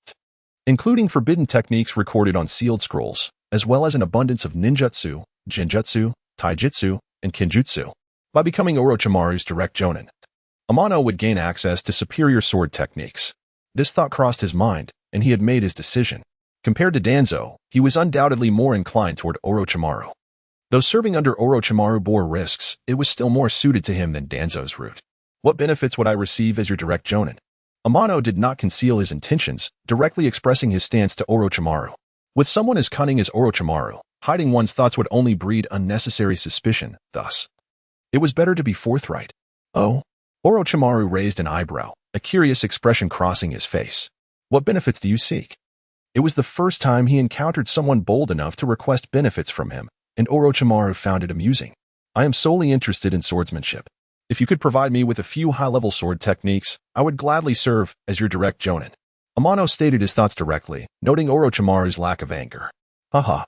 including forbidden techniques recorded on sealed scrolls, as well as an abundance of ninjutsu, genjutsu, taijutsu, and kenjutsu. By becoming Orochimaru's direct Jonin, Amano would gain access to superior sword techniques. This thought crossed his mind, and he had made his decision. Compared to Danzo, he was undoubtedly more inclined toward Orochimaru. Though serving under Orochimaru bore risks, it was still more suited to him than Danzo's route. What benefits would I receive as your direct Jonin? Amano did not conceal his intentions, directly expressing his stance to Orochimaru. With someone as cunning as Orochimaru, hiding one's thoughts would only breed unnecessary suspicion. Thus, it was better to be forthright. Oh? Orochimaru raised an eyebrow, a curious expression crossing his face. What benefits do you seek? It was the first time he encountered someone bold enough to request benefits from him, and Orochimaru found it amusing. I am solely interested in swordsmanship. If you could provide me with a few high-level sword techniques, I would gladly serve as your direct Jonin. Amano stated his thoughts directly, noting Orochimaru's lack of anger. Haha.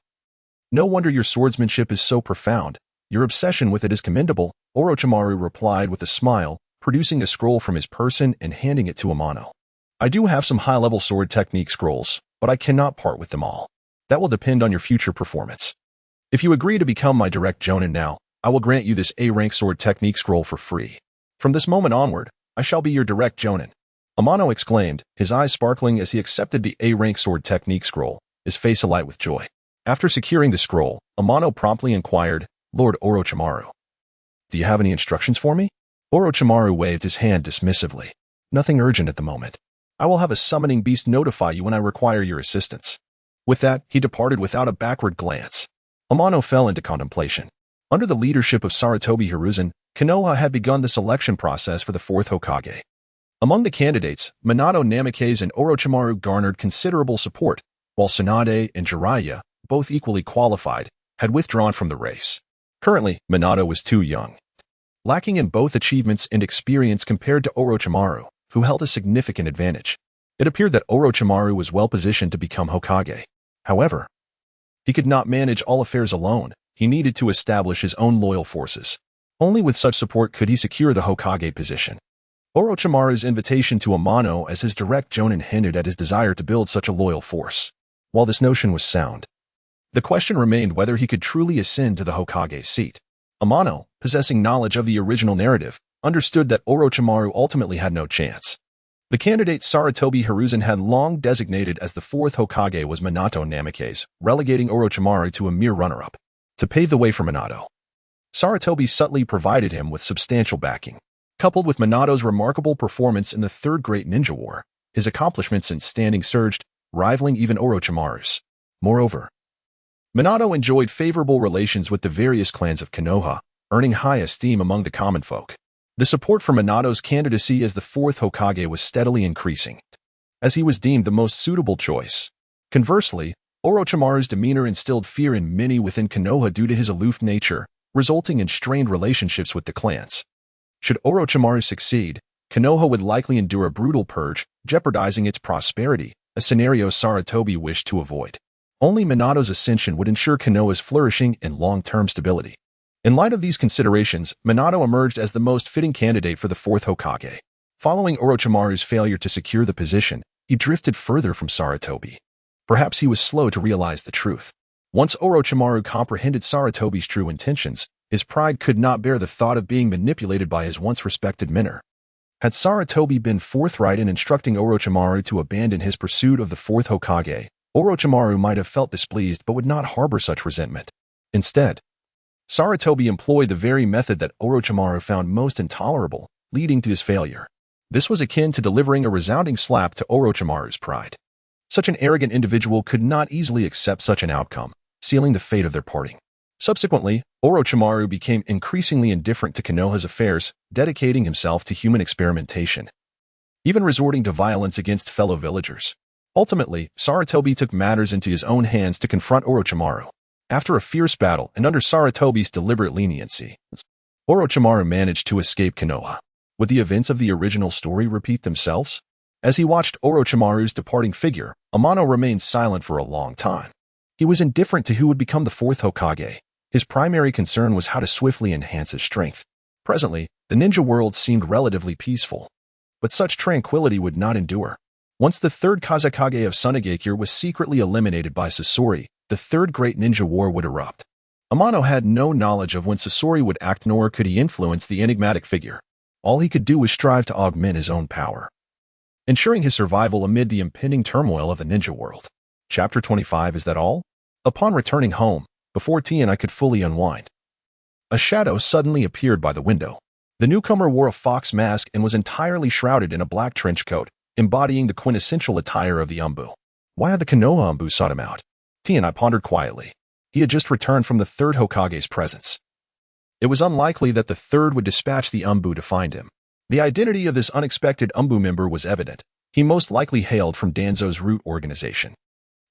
No wonder your swordsmanship is so profound. Your obsession with it is commendable, Orochimaru replied with a smile, producing a scroll from his person and handing it to Amano. I do have some high-level sword technique scrolls, but I cannot part with them all. That will depend on your future performance. If you agree to become my direct Jonin now, I will grant you this A-rank sword technique scroll for free. From this moment onward, I shall be your direct jonin. Amano exclaimed, his eyes sparkling as he accepted the A-rank sword technique scroll, his face alight with joy. After securing the scroll, Amano promptly inquired, Lord Orochimaru, do you have any instructions for me? Orochimaru waved his hand dismissively. Nothing urgent at the moment. I will have a summoning beast notify you when I require your assistance. With that, he departed without a backward glance. Amano fell into contemplation. Under the leadership of Sarutobi Hiruzen, Konoha had begun the selection process for the fourth Hokage. Among the candidates, Minato Namikaze and Orochimaru garnered considerable support, while Tsunade and Jiraiya, both equally qualified, had withdrawn from the race. Currently, Minato was too young, lacking in both achievements and experience compared to Orochimaru, who held a significant advantage. It appeared that Orochimaru was well positioned to become Hokage. However, he could not manage all affairs alone. He needed to establish his own loyal forces. Only with such support could he secure the Hokage position. Orochimaru's invitation to Amano as his direct jonin hinted at his desire to build such a loyal force. While this notion was sound, the question remained whether he could truly ascend to the Hokage's seat. Amano, possessing knowledge of the original narrative, understood that Orochimaru ultimately had no chance. The candidate Sarutobi Hiruzen had long designated as the fourth Hokage was Minato Namikaze, relegating Orochimaru to a mere runner-up. To pave the way for Minato, Sarutobi subtly provided him with substantial backing. Coupled with Minato's remarkable performance in the Third Great Ninja War, his accomplishments in standing surged, rivaling even Orochimaru's. Moreover, Minato enjoyed favorable relations with the various clans of Konoha, earning high esteem among the common folk. The support for Minato's candidacy as the fourth Hokage was steadily increasing, as he was deemed the most suitable choice. Conversely, Orochimaru's demeanor instilled fear in many within Konoha due to his aloof nature, resulting in strained relationships with the clans. Should Orochimaru succeed, Konoha would likely endure a brutal purge, jeopardizing its prosperity, a scenario Sarutobi wished to avoid. Only Minato's ascension would ensure Konoha's flourishing and long-term stability. In light of these considerations, Minato emerged as the most fitting candidate for the fourth Hokage. Following Orochimaru's failure to secure the position, he drifted further from Sarutobi. Perhaps he was slow to realize the truth. Once Orochimaru comprehended Sarutobi's true intentions, his pride could not bear the thought of being manipulated by his once respected mentor. Had Sarutobi been forthright in instructing Orochimaru to abandon his pursuit of the fourth Hokage, Orochimaru might have felt displeased but would not harbor such resentment. Instead, Sarutobi employed the very method that Orochimaru found most intolerable, leading to his failure. This was akin to delivering a resounding slap to Orochimaru's pride. Such an arrogant individual could not easily accept such an outcome, sealing the fate of their parting. Subsequently, Orochimaru became increasingly indifferent to Konoha's affairs, dedicating himself to human experimentation, even resorting to violence against fellow villagers. Ultimately, Sarutobi took matters into his own hands to confront Orochimaru. After a fierce battle and under Sarutobi's deliberate leniency, Orochimaru managed to escape Konoha. Would the events of the original story repeat themselves? As he watched Orochimaru's departing figure, Amano remained silent for a long time. He was indifferent to who would become the fourth Hokage. His primary concern was how to swiftly enhance his strength. Presently, the ninja world seemed relatively peaceful. But such tranquility would not endure. Once the third Kazekage of Sunagakure was secretly eliminated by Sasori, the Third Great Ninja War would erupt. Amano had no knowledge of when Sasori would act, nor could he influence the enigmatic figure. All he could do was strive to augment his own power, ensuring his survival amid the impending turmoil of the ninja world. Chapter 25. Is that all? Upon returning home, before T and I could fully unwind, a shadow suddenly appeared by the window. The newcomer wore a fox mask and was entirely shrouded in a black trench coat, embodying the quintessential attire of the Umbu. Why had the Konoha Umbu sought him out? T and I pondered quietly. He had just returned from the third Hokage's presence. It was unlikely that the third would dispatch the Umbu to find him. The identity of this unexpected Umbu member was evident. He most likely hailed from Danzo's root organization.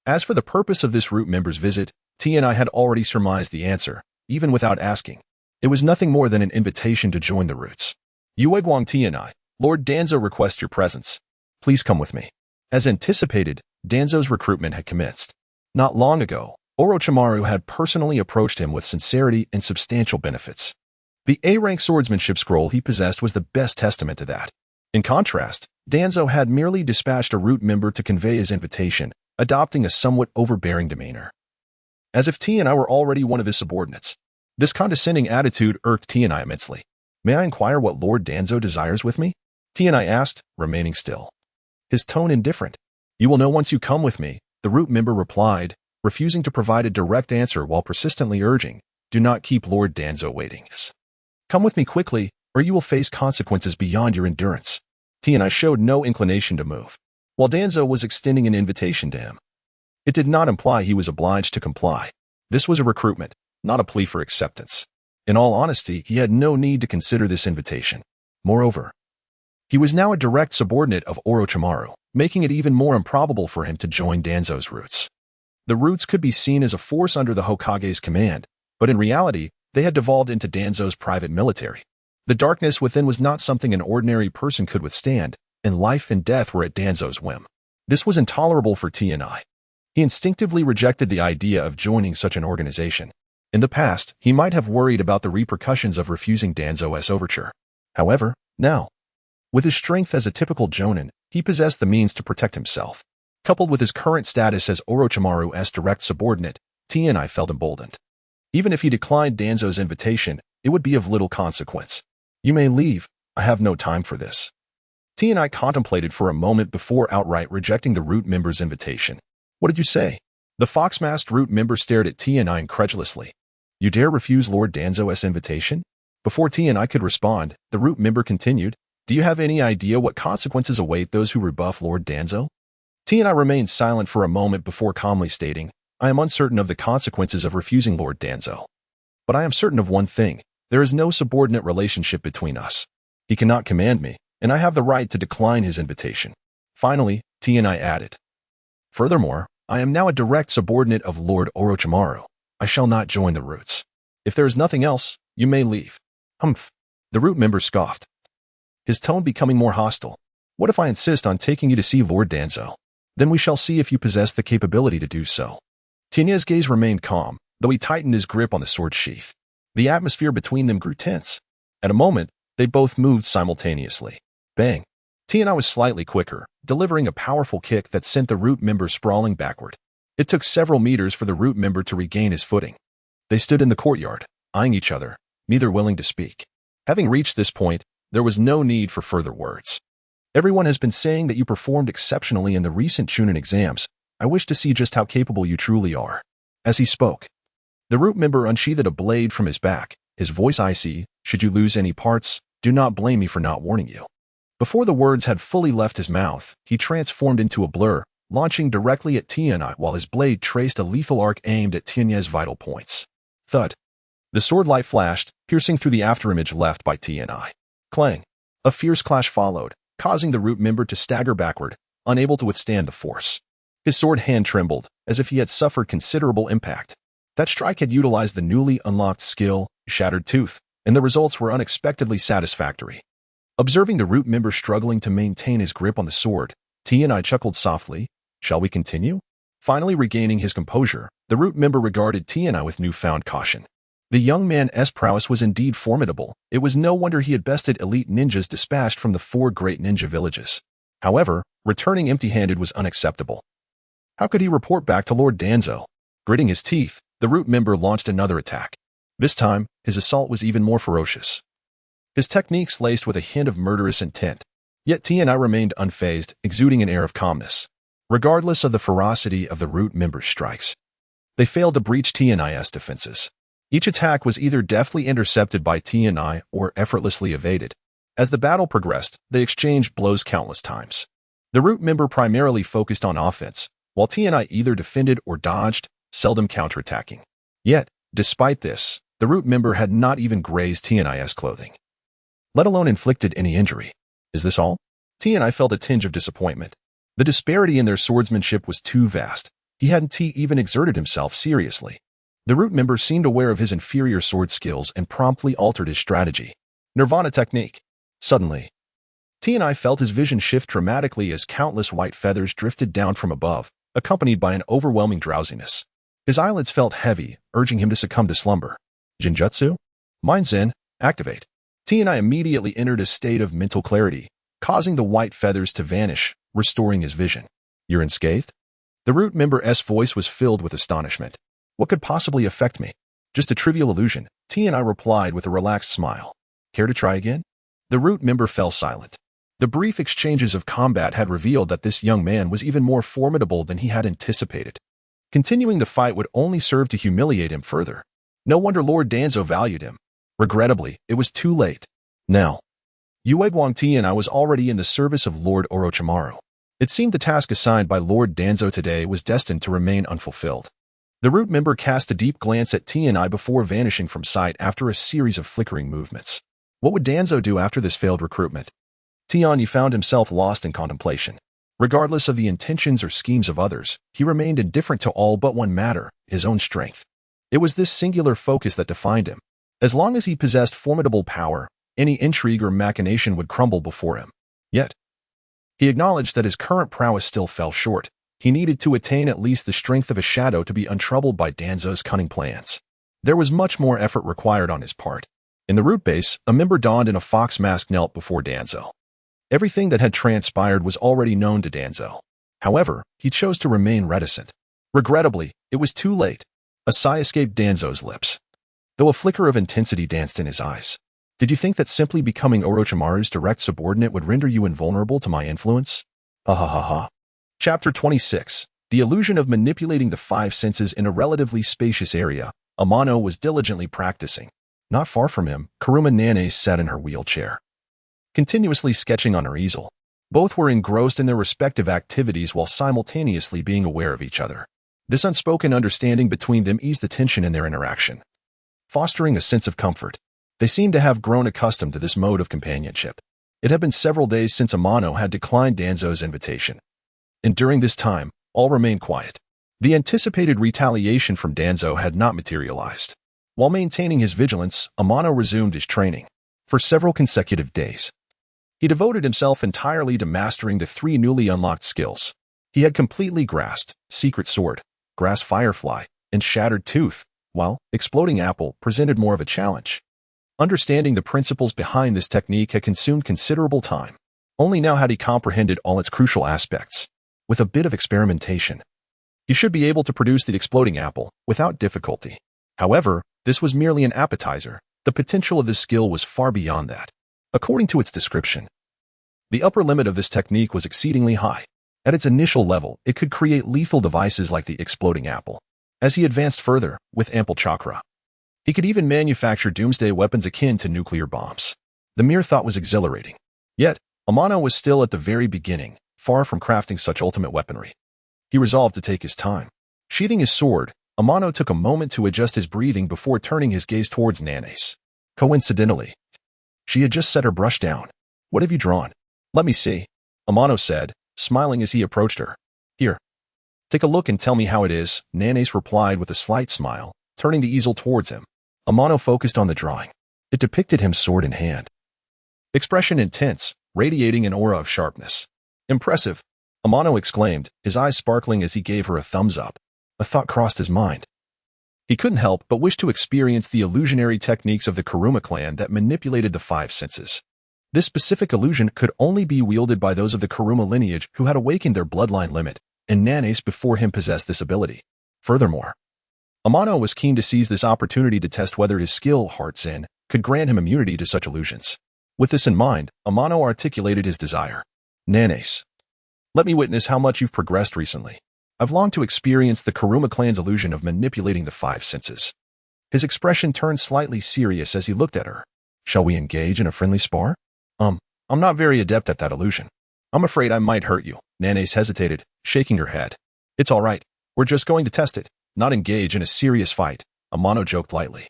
As for the purpose of this root member's visit, T and I had already surmised the answer, even without asking. It was nothing more than an invitation to join the roots. Yueguang T and I, Lord Danzo requests your presence. Please come with me. As anticipated, Danzo's recruitment had commenced. Not long ago, Orochimaru had personally approached him with sincerity and substantial benefits. The A-rank swordsmanship scroll he possessed was the best testament to that. In contrast, Danzo had merely dispatched a root member to convey his invitation, adopting a somewhat overbearing demeanor, as if T and I were already one of his subordinates. This condescending attitude irked T and I immensely. May I inquire what Lord Danzo desires with me? Tianai asked, remaining still. His tone indifferent. You will know once you come with me, the root member replied, refusing to provide a direct answer while persistently urging, do not keep Lord Danzo waiting. Come with me quickly, or you will face consequences beyond your endurance. Tianai showed no inclination to move, while Danzo was extending an invitation to him. It did not imply he was obliged to comply. This was a recruitment, not a plea for acceptance. In all honesty, he had no need to consider this invitation. Moreover, he was now a direct subordinate of Orochimaru, making it even more improbable for him to join Danzo's roots. The roots could be seen as a force under the Hokage's command, but in reality, they had devolved into Danzo's private military. The darkness within was not something an ordinary person could withstand, and life and death were at Danzo's whim. This was intolerable for Tianai. He instinctively rejected the idea of joining such an organization. In the past, he might have worried about the repercussions of refusing Danzo's overture. However, now, with his strength as a typical jonin, he possessed the means to protect himself. Coupled with his current status as Orochimaru's direct subordinate, Tianai felt emboldened. Even if he declined Danzo's invitation, it would be of little consequence. You may leave, I have no time for this. Tianai contemplated for a moment before outright rejecting the root member's invitation. What did you say? The fox-masked root member stared at Tianai incredulously. You dare refuse Lord Danzo's invitation? Before Tianai could respond, the root member continued, do you have any idea what consequences await those who rebuff Lord Danzo? Tianai remained silent for a moment before calmly stating, I am uncertain of the consequences of refusing Lord Danzo. But I am certain of one thing, there is no subordinate relationship between us. He cannot command me, and I have the right to decline his invitation. Finally, Tianai added. Furthermore, I am now a direct subordinate of Lord Orochimaru. I shall not join the roots. If there is nothing else, you may leave. Humph. The root member scoffed, his tone becoming more hostile. What if I insist on taking you to see Lord Danzo? Then we shall see if you possess the capability to do so. Tianai's gaze remained calm, though he tightened his grip on the sword sheath. The atmosphere between them grew tense. At a moment, they both moved simultaneously. Bang! Tianai was slightly quicker, delivering a powerful kick that sent the root member sprawling backward. It took several meters for the root member to regain his footing. They stood in the courtyard, eyeing each other, neither willing to speak. Having reached this point, there was no need for further words. Everyone has been saying that you performed exceptionally in the recent Chunin exams. I wish to see just how capable you truly are. As he spoke, the root member unsheathed a blade from his back, his voice icy, should you lose any parts, do not blame me for not warning you. Before the words had fully left his mouth, he transformed into a blur, launching directly at Tianai while his blade traced a lethal arc aimed at Tianai's vital points. Thud. The sword light flashed, piercing through the afterimage left by Tianai. Clang. A fierce clash followed, causing the root member to stagger backward, unable to withstand the force. His sword hand trembled, as if he had suffered considerable impact. That strike had utilized the newly unlocked skill, Shattered Tooth, and the results were unexpectedly satisfactory. Observing the root member struggling to maintain his grip on the sword, Tianai chuckled softly, shall we continue? Finally regaining his composure, the root member regarded Tianai with newfound caution. The young man's prowess was indeed formidable. It was no wonder he had bested elite ninjas dispatched from the 4 great ninja villages. However, returning empty-handed was unacceptable. How could he report back to Lord Danzo? Gritting his teeth, the root member launched another attack. This time, his assault was even more ferocious. His techniques laced with a hint of murderous intent. Yet Tianai remained unfazed, exuding an air of calmness. Regardless of the ferocity of the root member's strikes, they failed to breach Tianai's defenses. Each attack was either deftly intercepted by Tianai or effortlessly evaded. As the battle progressed, they exchanged blows countless times. The root member primarily focused on offense, while Tianai either defended or dodged, seldom counterattacking. Yet, despite this, the root member had not even grazed Tianai's clothing, let alone inflicted any injury. Is this all? Tianai felt a tinge of disappointment. The disparity in their swordsmanship was too vast. He hadn't even exerted himself seriously. The root member seemed aware of his inferior sword skills and promptly altered his strategy. Nirvana technique. Suddenly, Tianai felt his vision shift dramatically as countless white feathers drifted down from above, accompanied by an overwhelming drowsiness. His eyelids felt heavy, urging him to succumb to slumber. Jinjutsu? Mind Zen, activate. Tianai immediately entered a state of mental clarity, causing the white feathers to vanish, restoring his vision. You're unscathed? The root member's voice was filled with astonishment. What could possibly affect me? Just a trivial illusion, Tianai replied with a relaxed smile. Care to try again? The root member fell silent. The brief exchanges of combat had revealed that this young man was even more formidable than he had anticipated. Continuing the fight would only serve to humiliate him further. No wonder Lord Danzo valued him. Regrettably, it was too late. Now, Yue Guangti and I was already in the service of Lord Orochimaru. It seemed the task assigned by Lord Danzo today was destined to remain unfulfilled. The root member cast a deep glance at T&I before vanishing from sight after a series of flickering movements. What would Danzo do after this failed recruitment? Tianyi found himself lost in contemplation. Regardless of the intentions or schemes of others, he remained indifferent to all but one matter, his own strength. It was this singular focus that defined him. As long as he possessed formidable power, any intrigue or machination would crumble before him. Yet, he acknowledged that his current prowess still fell short. He needed to attain at least the strength of a shadow to be untroubled by Danzo's cunning plans. There was much more effort required on his part. In the root base, a member donned in a fox mask knelt before Danzo. Everything that had transpired was already known to Danzo. However, he chose to remain reticent. Regrettably, it was too late. A sigh escaped Danzo's lips, though a flicker of intensity danced in his eyes. Did you think that simply becoming Orochimaru's direct subordinate would render you invulnerable to my influence? Ha ha ha ha. Chapter 26. The illusion of manipulating the five senses in a relatively spacious area. Amano was diligently practicing. Not far from him, Kuruma Nane sat in her wheelchair, continuously sketching on her easel. Both were engrossed in their respective activities while simultaneously being aware of each other. This unspoken understanding between them eased the tension in their interaction, fostering a sense of comfort. They seemed to have grown accustomed to this mode of companionship. It had been several days since Amano had declined Danzo's invitation, and during this time, all remained quiet. The anticipated retaliation from Danzo had not materialized. While maintaining his vigilance, Amano resumed his training. For several consecutive days, he devoted himself entirely to mastering the three newly unlocked skills. He had completely grasped Secret Sword, Grass Firefly, and Shattered Tooth, while Exploding Apple presented more of a challenge. Understanding the principles behind this technique had consumed considerable time. Only now had he comprehended all its crucial aspects. With a bit of experimentation, he should be able to produce the Exploding Apple without difficulty. However, this was merely an appetizer. The potential of this skill was far beyond that. According to its description, the upper limit of this technique was exceedingly high. At its initial level, it could create lethal devices like the Exploding Apple. As he advanced further, with ample chakra, he could even manufacture doomsday weapons akin to nuclear bombs. The mere thought was exhilarating. Yet, Amano was still at the very beginning, far from crafting such ultimate weaponry. He resolved to take his time. Sheathing his sword, Amano took a moment to adjust his breathing before turning his gaze towards Nana's. Coincidentally, she had just set her brush down. What have you drawn? Let me see, Amano said, smiling as he approached her. Here, take a look and tell me how it is, Nana's replied with a slight smile, turning the easel towards him. Amano focused on the drawing. It depicted him sword in hand. Expression intense, radiating an aura of sharpness. Impressive, Amano exclaimed, his eyes sparkling as he gave her a thumbs up. A thought crossed his mind. He couldn't help but wish to experience the illusionary techniques of the Kuruma clan that manipulated the five senses. This specific illusion could only be wielded by those of the Kuruma lineage who had awakened their bloodline limit, and Nana's before him possessed this ability. Furthermore, Amano was keen to seize this opportunity to test whether his skill, Heart Zen, could grant him immunity to such illusions. With this in mind, Amano articulated his desire. Nana's, let me witness how much you've progressed recently. I've longed to experience the Kuruma clan's illusion of manipulating the five senses. His expression turned slightly serious as he looked at her. Shall we engage in a friendly spar? I'm not very adept at that illusion. I'm afraid I might hurt you. Nana's hesitated, shaking her head. It's all right. We're just going to test it, not engage in a serious fight, Amano joked lightly.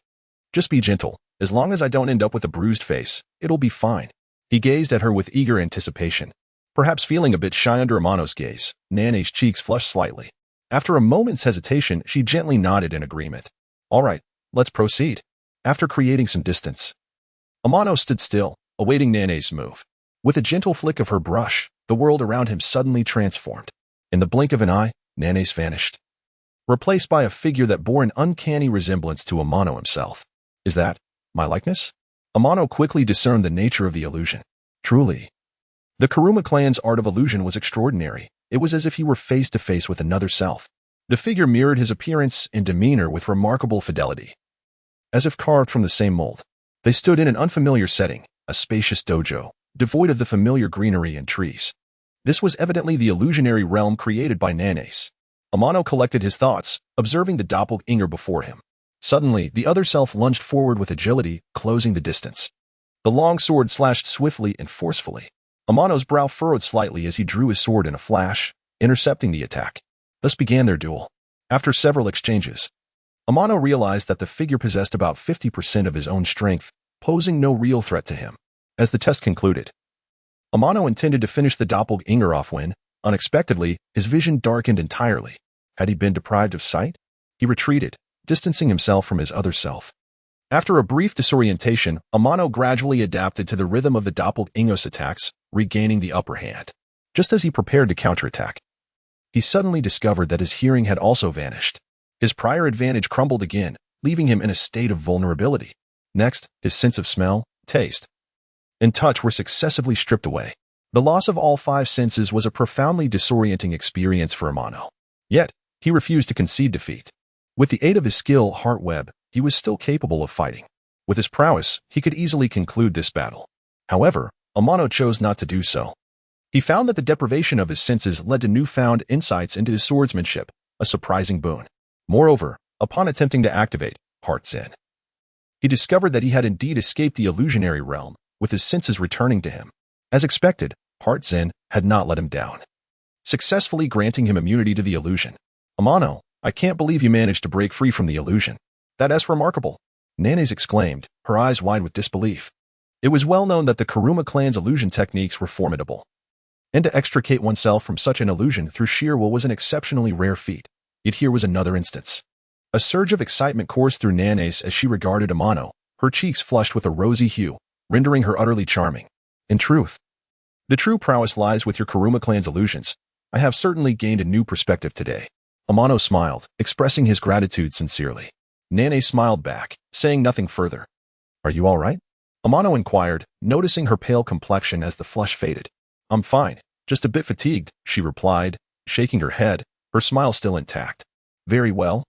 Just be gentle. As long as I don't end up with a bruised face, it'll be fine. He gazed at her with eager anticipation. Perhaps feeling a bit shy under Amano's gaze, Nana's cheeks flushed slightly. After a moment's hesitation, she gently nodded in agreement. All right, let's proceed. After creating some distance, Amano stood still, awaiting Nana's move. With a gentle flick of her brush, the world around him suddenly transformed. In the blink of an eye, Nana's vanished, replaced by a figure that bore an uncanny resemblance to Amano himself. Is that my likeness? Amano quickly discerned the nature of the illusion. Truly, the Kuruma clan's art of illusion was extraordinary. It was as if he were face to face with another self. The figure mirrored his appearance and demeanor with remarkable fidelity, as if carved from the same mold. They stood in an unfamiliar setting, a spacious dojo, devoid of the familiar greenery and trees. This was evidently the illusionary realm created by Nanace. Amano collected his thoughts, observing the doppelganger before him. Suddenly, the other self lunged forward with agility, closing the distance. The long sword slashed swiftly and forcefully. Amano's brow furrowed slightly as he drew his sword in a flash, intercepting the attack. Thus began their duel. After several exchanges, Amano realized that the figure possessed about 50% of his own strength, posing no real threat to him. As the test concluded, Amano intended to finish the doppelganger off when, unexpectedly, his vision darkened entirely. Had he been deprived of sight? He retreated, distancing himself from his other self. After a brief disorientation, Amano gradually adapted to the rhythm of the doppelganger's attacks, regaining the upper hand. Just as he prepared to counterattack, he suddenly discovered that his hearing had also vanished. His prior advantage crumbled again, leaving him in a state of vulnerability. Next, his sense of smell, taste, and touch were successively stripped away. The loss of all 5 senses was a profoundly disorienting experience for Amano. Yet, he refused to concede defeat. With the aid of his skill, Heart Web, he was still capable of fighting. With his prowess, he could easily conclude this battle. However, Amano chose not to do so. He found that the deprivation of his senses led to newfound insights into his swordsmanship, a surprising boon. Moreover, upon attempting to activate Heart Zen, he discovered that he had indeed escaped the illusionary realm, with his senses returning to him. As expected, Heart Zen had not let him down, successfully granting him immunity to the illusion. Amano, I can't believe you managed to break free from the illusion. That's remarkable, Nanace exclaimed, her eyes wide with disbelief. It was well known that the Kuruma clan's illusion techniques were formidable, and to extricate oneself from such an illusion through sheer will was an exceptionally rare feat. Yet here was another instance. A surge of excitement coursed through Nanace as she regarded Amano, her cheeks flushed with a rosy hue, rendering her utterly charming. In truth, the true prowess lies with your Kuruma clan's illusions. I have certainly gained a new perspective today. Amano smiled, expressing his gratitude sincerely. Nanace smiled back, saying nothing further. Are you all right? Amano inquired, noticing her pale complexion as the flush faded. I'm fine, just a bit fatigued, she replied, shaking her head, her smile still intact. Very well.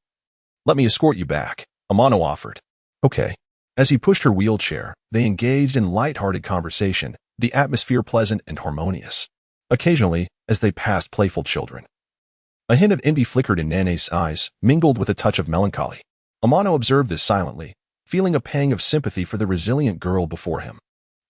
Let me escort you back, Amano offered. Okay. As he pushed her wheelchair, they engaged in light-hearted conversation, the atmosphere pleasant and harmonious. Occasionally, as they passed playful children, a hint of envy flickered in Nanace's eyes, mingled with a touch of melancholy. Amano observed this silently, feeling a pang of sympathy for the resilient girl before him.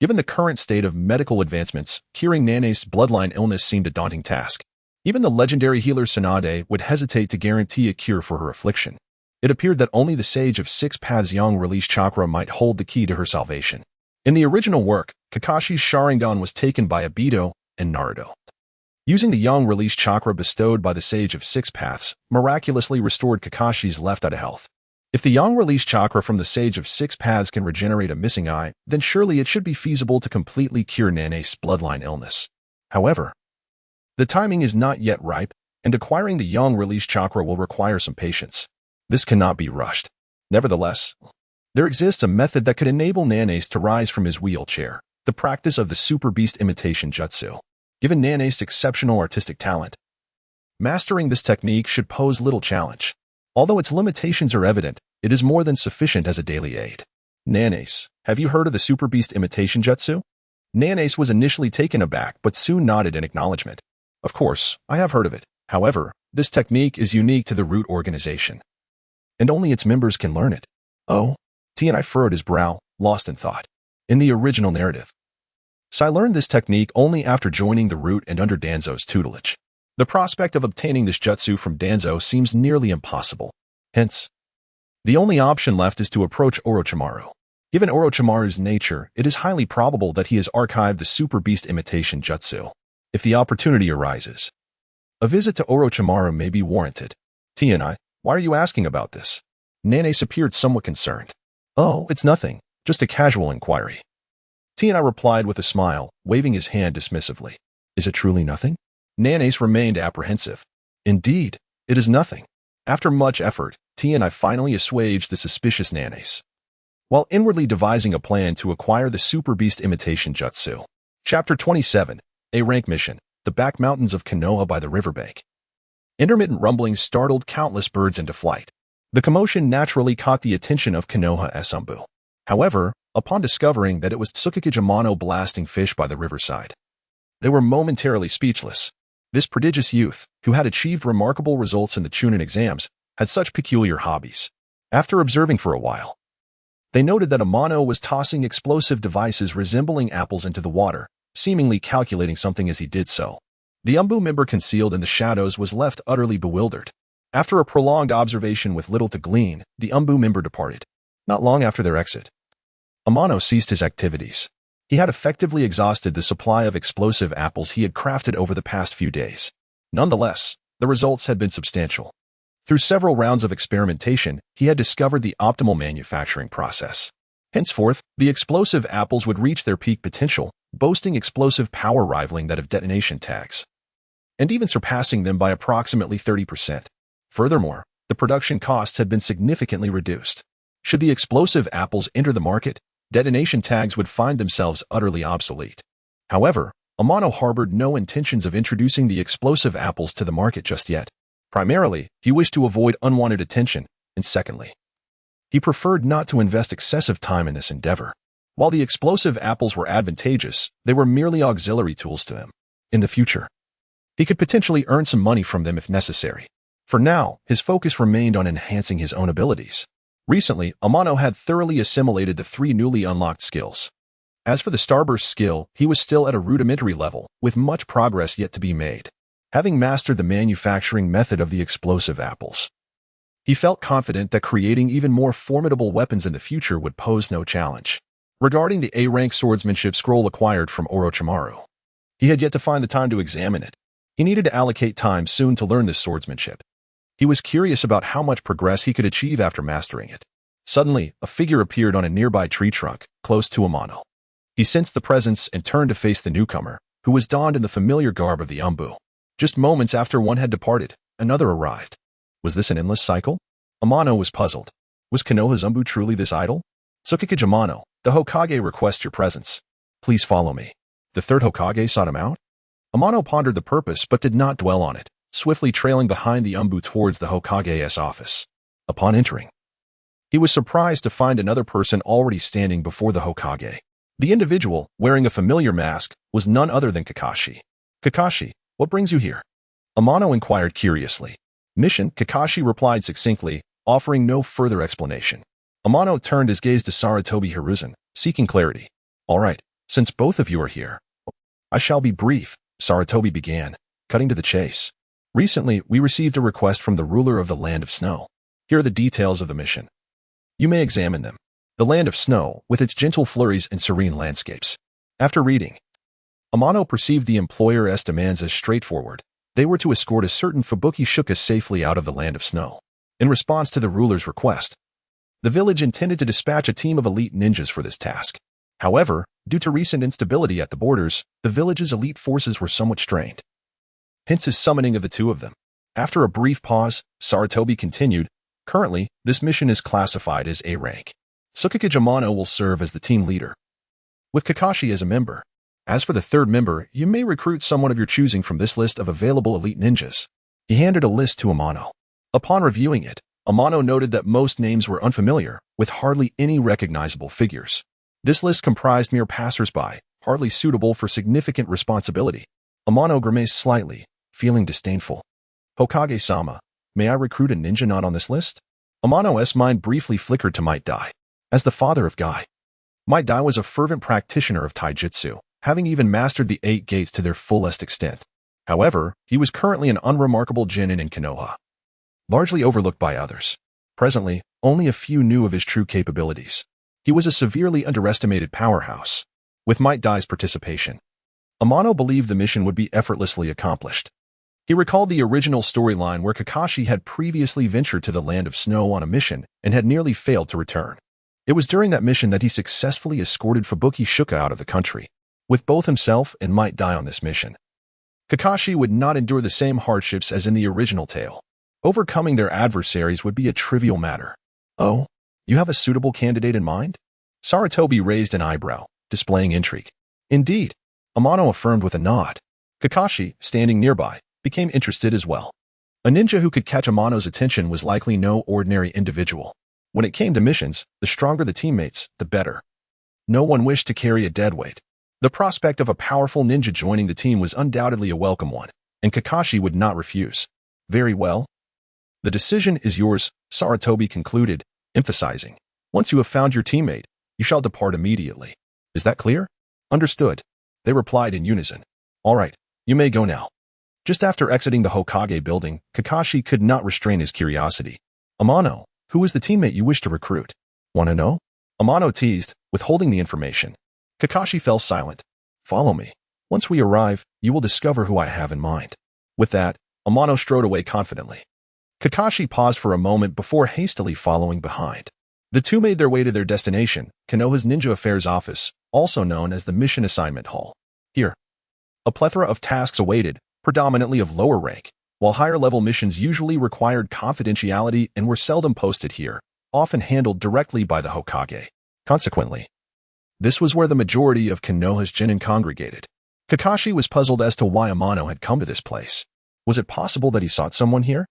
Given the current state of medical advancements, curing Nanace's bloodline illness seemed a daunting task. Even the legendary healer Tsunade would hesitate to guarantee a cure for her affliction. It appeared that only the Sage of Six Paths' Yang Release Chakra might hold the key to her salvation. In the original work, Kakashi's Sharingan was taken by Obito and Naruto. Using the Yang Release Chakra bestowed by the Sage of Six Paths, miraculously restored Kakashi's left eye to health. If the Yang Release Chakra from the Sage of Six Paths can regenerate a missing eye, then surely it should be feasible to completely cure Nanace's bloodline illness. However, the timing is not yet ripe, and acquiring the Yang Release Chakra will require some patience. This cannot be rushed. Nevertheless, there exists a method that could enable Nanace to rise from his wheelchair, the practice of the Super Beast Imitation Jutsu. Given Nanace's exceptional artistic talent, mastering this technique should pose little challenge. Although its limitations are evident, it is more than sufficient as a daily aid. Nanace, have you heard of the Super Beast Imitation Jutsu? Nanace was initially taken aback but soon nodded in acknowledgement. Of course, I have heard of it. However, this technique is unique to the Root organization, and only its members can learn it. Oh, T&I furrowed his brow, lost in thought. In the original narrative, Sai learned this technique only after joining the Root and under Danzo's tutelage. The prospect of obtaining this jutsu from Danzo seems nearly impossible. Hence, the only option left is to approach Orochimaru. Given Orochimaru's nature, it is highly probable that he has archived the Super Beast Imitation Jutsu. If the opportunity arises, a visit to Orochimaru may be warranted. T&I, why are you asking about this? Nanace appeared somewhat concerned. Oh, it's nothing, just a casual inquiry. T&I replied with a smile, waving his hand dismissively. Is it truly nothing? Nanace remained apprehensive. Indeed, it is nothing. After much effort, T&I finally assuaged the suspicious Nanace, while inwardly devising a plan to acquire the Super Beast Imitation Jutsu. Chapter 27, A Rank Mission, the Back Mountains of Konoha by the Riverbank. Intermittent rumblings startled countless birds into flight. The commotion naturally caught the attention of Konoha Esambu. However, upon discovering that it was Tsukikage Amano blasting fish by the riverside. They were momentarily speechless. This prodigious youth, who had achieved remarkable results in the Chunin exams, had such peculiar hobbies. After observing for a while, they noted that Amano was tossing explosive devices resembling apples into the water, seemingly calculating something as he did so. The Umbu member concealed in the shadows was left utterly bewildered. After a prolonged observation with little to glean, the Umbu member departed. Not long after their exit, Amano ceased his activities. He had effectively exhausted the supply of explosive apples he had crafted over the past few days. Nonetheless, the results had been substantial. Through several rounds of experimentation, he had discovered the optimal manufacturing process. Henceforth, the explosive apples would reach their peak potential, boasting explosive power rivaling that of detonation tags, and even surpassing them by approximately 30%. Furthermore, the production costs had been significantly reduced. Should the explosive apples enter the market, detonation tags would find themselves utterly obsolete. However, Amano harbored no intentions of introducing the explosive apples to the market just yet. Primarily, he wished to avoid unwanted attention, and secondly, he preferred not to invest excessive time in this endeavor. While the explosive apples were advantageous, they were merely auxiliary tools to him. In the future, he could potentially earn some money from them if necessary. For now, his focus remained on enhancing his own abilities. Recently, Amano had thoroughly assimilated the 3 newly unlocked skills. As for the Starburst skill, he was still at a rudimentary level, with much progress yet to be made. Having mastered the manufacturing method of the explosive apples, he felt confident that creating even more formidable weapons in the future would pose no challenge. Regarding the A-rank swordsmanship scroll acquired from Orochimaru, he had yet to find the time to examine it. He needed to allocate time soon to learn this swordsmanship. He was curious about how much progress he could achieve after mastering it. Suddenly, a figure appeared on a nearby tree trunk, close to Amano. He sensed the presence and turned to face the newcomer, who was donned in the familiar garb of the Umbu. Just moments after one had departed, another arrived. Was this an endless cycle? Amano was puzzled. Was Konoha's Umbu truly this idle? Tsukikage Amano, the Hokage requests your presence. Please follow me. The third Hokage sought him out? Amano pondered the purpose but did not dwell on it, swiftly trailing behind the Umbu towards the Hokage's office. Upon entering, he was surprised to find another person already standing before the Hokage. The individual, wearing a familiar mask, was none other than Kakashi. Kakashi, what brings you here? Amano inquired curiously. Mission, Kakashi replied succinctly, offering no further explanation. Amano turned his gaze to Sarutobi Hiruzen, seeking clarity. All right, since both of you are here, I shall be brief, Sarutobi began, cutting to the chase. Recently, we received a request from the ruler of the Land of Snow. Here are the details of the mission. You may examine them. The Land of Snow, with its gentle flurries and serene landscapes. After reading, Amano perceived the employer's demands as straightforward. They were to escort a certain Fubuki Shuka safely out of the Land of Snow. In response to the ruler's request, the village intended to dispatch a team of elite ninjas for this task. However, due to recent instability at the borders, the village's elite forces were somewhat strained. Hence his summoning of the 2 of them. After a brief pause, Sarutobi continued, currently, this mission is classified as A rank. Tsukikage Amano will serve as the team leader, with Kakashi as a member. As for the 3rd member, you may recruit someone of your choosing from this list of available elite ninjas. He handed a list to Amano. Upon reviewing it, Amano noted that most names were unfamiliar, with hardly any recognizable figures. This list comprised mere passers-by, hardly suitable for significant responsibility. Amano grimaced slightly, feeling disdainful. Hokage-sama, may I recruit a ninja not on this list? Amano's mind briefly flickered to Might Dai. As the father of Guy, Might Dai was a fervent practitioner of taijutsu, having even mastered the 8 gates to their fullest extent. However, he was currently an unremarkable genin in Konoha, largely overlooked by others. Presently, only a few knew of his true capabilities. He was a severely underestimated powerhouse. With Might Dai's participation, Amano believed the mission would be effortlessly accomplished. He recalled the original storyline where Kakashi had previously ventured to the Land of Snow on a mission and had nearly failed to return. It was during that mission that he successfully escorted Fubuki Shuka out of the country. With both himself and Might Dai on this mission, Kakashi would not endure the same hardships as in the original tale. Overcoming their adversaries would be a trivial matter. Oh, you have a suitable candidate in mind? Sarutobi raised an eyebrow, displaying intrigue. Indeed, Amano affirmed with a nod. Kakashi, standing nearby, became interested as well. A ninja who could catch Amano's attention was likely no ordinary individual. When it came to missions, the stronger the teammates, the better. No one wished to carry a deadweight. The prospect of a powerful ninja joining the team was undoubtedly a welcome one, and Kakashi would not refuse. Very well. The decision is yours, Sarutobi concluded, emphasizing. Once you have found your teammate, you shall depart immediately. Is that clear? Understood. They replied in unison. All right, you may go now. Just after exiting the Hokage building, Kakashi could not restrain his curiosity. Amano, who is the teammate you wish to recruit? Want to know? Amano teased, withholding the information. Kakashi fell silent. Follow me. Once we arrive, you will discover who I have in mind. With that, Amano strode away confidently. Kakashi paused for a moment before hastily following behind. The two made their way to their destination, Konoha's Ninja Affairs Office, also known as the Mission Assignment Hall. Here, a plethora of tasks awaited, predominantly of lower rank, while higher-level missions usually required confidentiality and were seldom posted here, often handled directly by the Hokage. Consequently, this was where the majority of Konoha's genin congregated. Kakashi was puzzled as to why Amano had come to this place. Was it possible that he sought someone here?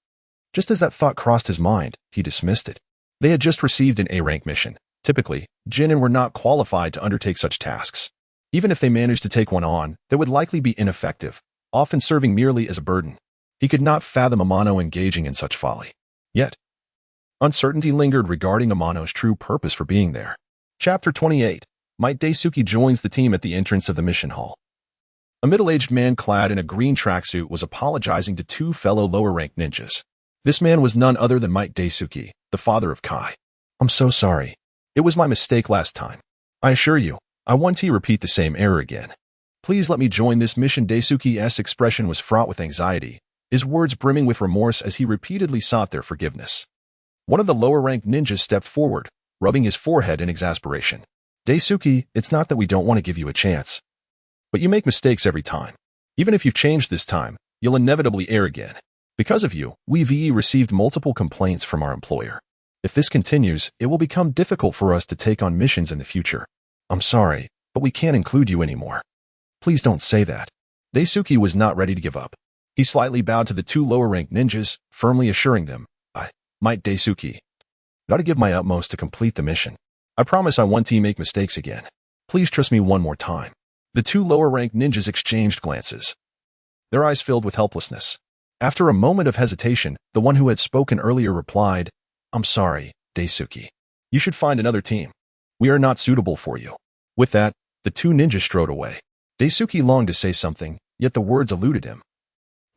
Just as that thought crossed his mind, he dismissed it. They had just received an A-rank mission. Typically, genin were not qualified to undertake such tasks. Even if they managed to take one on, they would likely be ineffective, often serving merely as a burden. He could not fathom Amano engaging in such folly. Yet, uncertainty lingered regarding Amano's true purpose for being there. Chapter 28. Might Daisuke joins the team at the entrance of the mission hall. A middle-aged man clad in a green tracksuit was apologizing to two fellow lower-ranked ninjas. This man was none other than Might Daisuke, the father of Kai. I'm so sorry. It was my mistake last time. I assure you, I won't repeat the same error again. Please let me join this mission. Daisuke's expression was fraught with anxiety, his words brimming with remorse as he repeatedly sought their forgiveness. One of the lower-ranked ninjas stepped forward, rubbing his forehead in exasperation. Daisuke, it's not that we don't want to give you a chance. But you make mistakes every time. Even if you've changed this time, you'll inevitably err again. Because of you, we've received multiple complaints from our employer. If this continues, it will become difficult for us to take on missions in the future. I'm sorry, but we can't include you anymore. Please don't say that. Daisuke was not ready to give up. He slightly bowed to the two lower-ranked ninjas, firmly assuring them, I, Might Daisuke, got to give my utmost to complete the mission. I promise I won't make mistakes again. Please trust me one more time. The two lower-ranked ninjas exchanged glances. Their eyes filled with helplessness. After a moment of hesitation, the one who had spoken earlier replied, I'm sorry, Daisuke. You should find another team. We are not suitable for you. With that, the two ninjas strode away. Daisuke longed to say something, yet the words eluded him,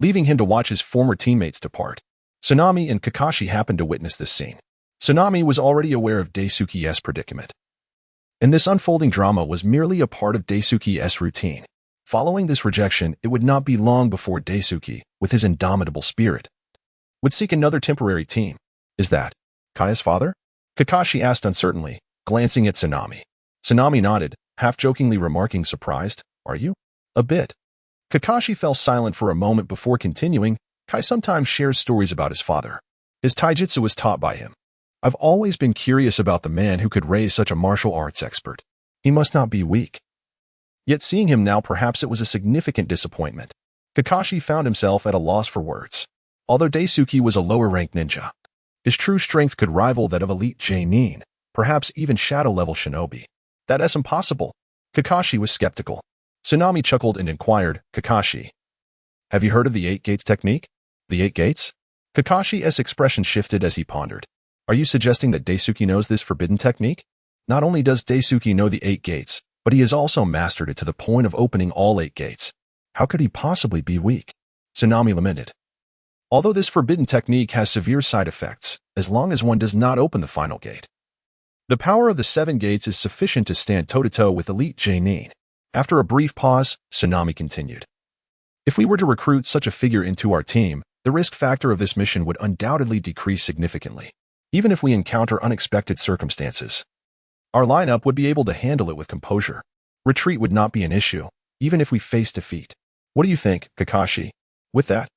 leaving him to watch his former teammates depart. Tsunami and Kakashi happened to witness this scene. Tsunami was already aware of Daisuke's predicament, and this unfolding drama was merely a part of Daisuke's routine. Following this rejection, it would not be long before Daisuke, with his indomitable spirit, would seek another temporary team. Is that Kai's father? Kakashi asked uncertainly, glancing at Tsunami. Tsunami nodded, half-jokingly remarking, surprised, are you? A bit. Kakashi fell silent for a moment before continuing, Kai sometimes shares stories about his father. His taijutsu was taught by him. I've always been curious about the man who could raise such a martial arts expert. He must not be weak. Yet seeing him now, perhaps it was a significant disappointment. Kakashi found himself at a loss for words. Although Daisuke was a lower-ranked ninja, his true strength could rival that of elite genin, perhaps even shadow-level shinobi. That's impossible. Kakashi was skeptical. Tsunami chuckled and inquired, Kakashi, have you heard of the 8 Gates technique? The 8 Gates? Kakashi's expression shifted as he pondered. Are you suggesting that Daisuke knows this forbidden technique? Not only does Daisuke know the 8 Gates, but he has also mastered it to the point of opening all 8 gates. How could he possibly be weak? Tsunami lamented. Although this forbidden technique has severe side effects, as long as one does not open the final gate, the power of the 7 gates is sufficient to stand toe-to-toe with elite genin. After a brief pause, Tsunami continued. If we were to recruit such a figure into our team, the risk factor of this mission would undoubtedly decrease significantly. Even if we encounter unexpected circumstances, our lineup would be able to handle it with composure. Retreat would not be an issue, even if we face defeat. What do you think, Kakashi? With that,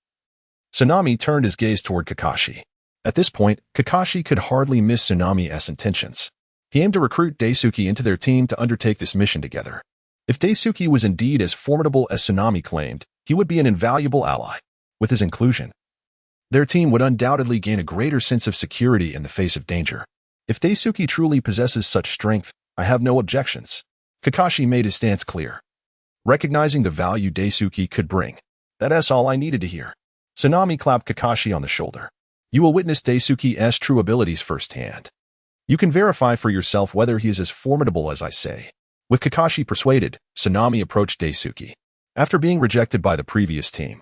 Tsunami turned his gaze toward Kakashi. At this point, Kakashi could hardly miss Tsunami's intentions. He aimed to recruit Daisuke into their team to undertake this mission together. If Daisuke was indeed as formidable as Tsunami claimed, he would be an invaluable ally. With his inclusion, their team would undoubtedly gain a greater sense of security in the face of danger. If Daisuke truly possesses such strength, I have no objections. Kakashi made his stance clear, recognizing the value Daisuke could bring. That's all I needed to hear. Tsunami clapped Kakashi on the shoulder. You will witness Daisuke's true abilities firsthand. You can verify for yourself whether he is as formidable as I say. With Kakashi persuaded, Tsunami approached Daisuke. After being rejected by the previous team,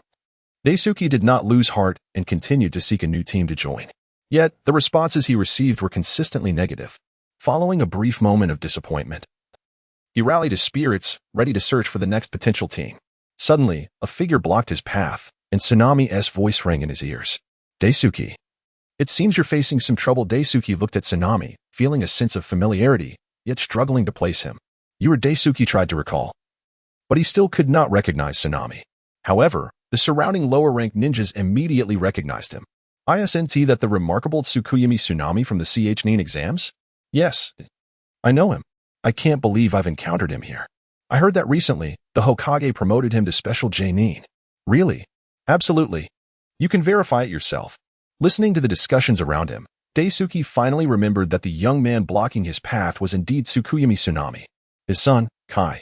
Daisuke did not lose heart and continued to seek a new team to join. Yet, the responses he received were consistently negative. Following a brief moment of disappointment, he rallied his spirits, ready to search for the next potential team. Suddenly, a figure blocked his path, and Tsunami's voice rang in his ears. Daisuke. It seems you're facing some trouble. Daisuke looked at Tsunami, feeling a sense of familiarity, yet struggling to place him. You were Daisuke tried to recall. But he still could not recognize Tsunami. However, the surrounding lower-ranked ninjas immediately recognized him. Isn't that the remarkable Tsukuyami Tsunami from the CH9 exams? Yes. I know him. I can't believe I've encountered him here. I heard that recently, the Hokage promoted him to Special J9. Really? Absolutely. You can verify it yourself. Listening to the discussions around him, Daisuke finally remembered that the young man blocking his path was indeed Tsukuyami Tsunami. His son, Kai,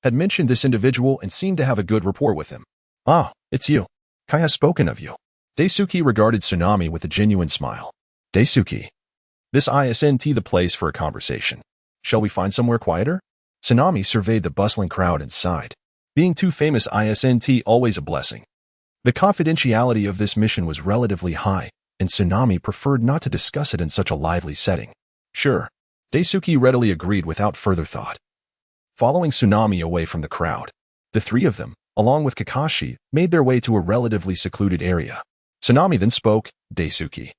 had mentioned this individual and seemed to have a good rapport with him. Ah, it's you. Kai has spoken of you. Daisuke regarded Tsunami with a genuine smile. Daisuke. This isn't the place for a conversation. Shall we find somewhere quieter? Tsunami surveyed the bustling crowd and sighed. Being too famous isn't always a blessing. The confidentiality of this mission was relatively high, and Tsunami preferred not to discuss it in such a lively setting. Sure. Daisuke readily agreed without further thought. Following Tsunami away from the crowd, the three of them, along with Kakashi, made their way to a relatively secluded area. Tsunami then spoke, Daisuke.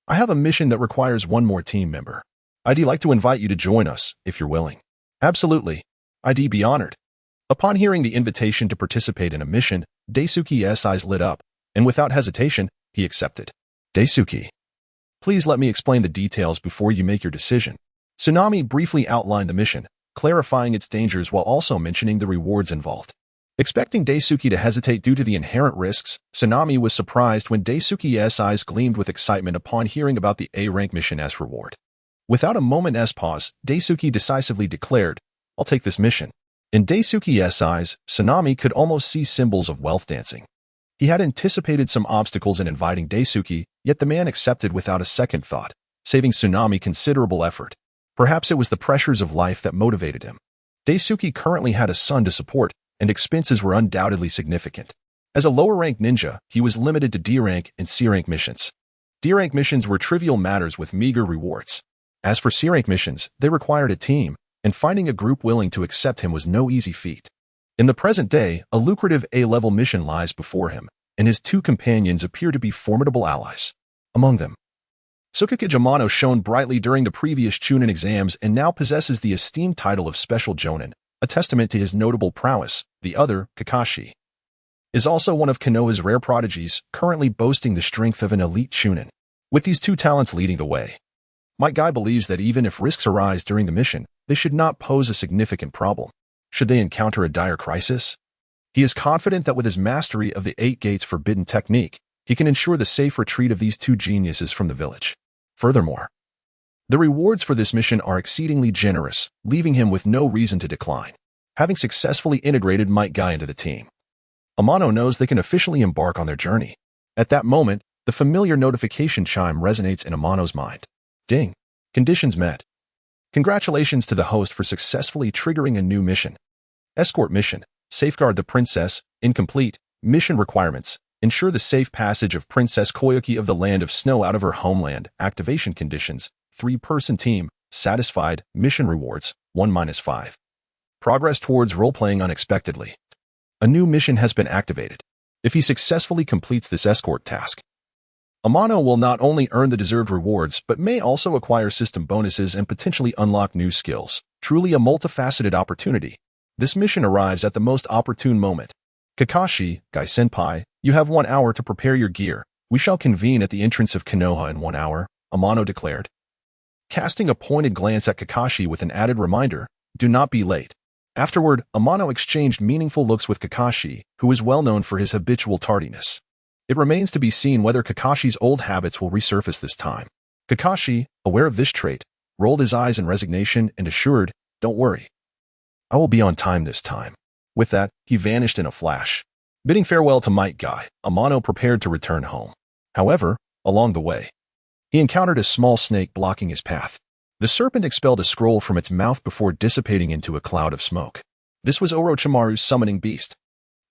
I have a mission that requires one more team member. I'd like to invite you to join us, if you're willing. Absolutely. I'd be honored. Upon hearing the invitation to participate in a mission, Daisuke's eyes lit up, and without hesitation, he accepted. Daisuke. Please let me explain the details before you make your decision. Tsunami briefly outlined the mission, clarifying its dangers while also mentioning the rewards involved. Expecting Daisuke to hesitate due to the inherent risks, Tsunami was surprised when Daisuke's eyes gleamed with excitement upon hearing about the A-rank mission as reward. Without a moment's pause, Daisuke decisively declared, I'll take this mission. In Daisuke's eyes, Tsunami could almost see symbols of wealth dancing. He had anticipated some obstacles in inviting Daisuke, yet the man accepted without a second thought, saving Tsunami considerable effort. Perhaps it was the pressures of life that motivated him. Daisuke currently had a son to support, and expenses were undoubtedly significant. As a lower-rank ninja, he was limited to D-rank and C-rank missions. D-rank missions were trivial matters with meager rewards. As for C-rank missions, they required a team, and finding a group willing to accept him was no easy feat. In the present day, a lucrative A-level mission lies before him, and his two companions appear to be formidable allies. Among them, Raikage Amano shone brightly during the previous Chunin exams and now possesses the esteemed title of Special Jonin, a testament to his notable prowess. The other, Kakashi, is also one of Konoha's rare prodigies, currently boasting the strength of an elite Chunin. With these two talents leading the way, Might Guy believes that even if risks arise during the mission, they should not pose a significant problem. Should they encounter a dire crisis? He is confident that with his mastery of the 8 Gates Forbidden technique, he can ensure the safe retreat of these two geniuses from the village. Furthermore, the rewards for this mission are exceedingly generous, leaving him with no reason to decline. Having successfully integrated Might Guy into the team, Amano knows they can officially embark on their journey. At that moment, the familiar notification chime resonates in Amano's mind. Ding. Conditions met. Congratulations to the host for successfully triggering a new mission. Escort mission. Safeguard the princess. Incomplete. Mission requirements. Ensure the safe passage of Princess Koyuki of the Land of Snow out of her homeland. Activation conditions. 3-person team. Satisfied. Mission rewards. 1-5. Progress towards role-playing unexpectedly. A new mission has been activated. If he successfully completes this escort task, Amano will not only earn the deserved rewards but may also acquire system bonuses and potentially unlock new skills. Truly a multifaceted opportunity. This mission arrives at the most opportune moment. Kakashi, Gai-senpai, you have 1 hour to prepare your gear. We shall convene at the entrance of Konoha in 1 hour, Amano declared. Casting a pointed glance at Kakashi with an added reminder, do not be late. Afterward, Amano exchanged meaningful looks with Kakashi, who is well known for his habitual tardiness. It remains to be seen whether Kakashi's old habits will resurface this time. Kakashi, aware of this trait, rolled his eyes in resignation and assured, don't worry. I will be on time this time. With that, he vanished in a flash. Bidding farewell to Might Guy, Amano prepared to return home. However, along the way, he encountered a small snake blocking his path. The serpent expelled a scroll from its mouth before dissipating into a cloud of smoke. This was Orochimaru's summoning beast.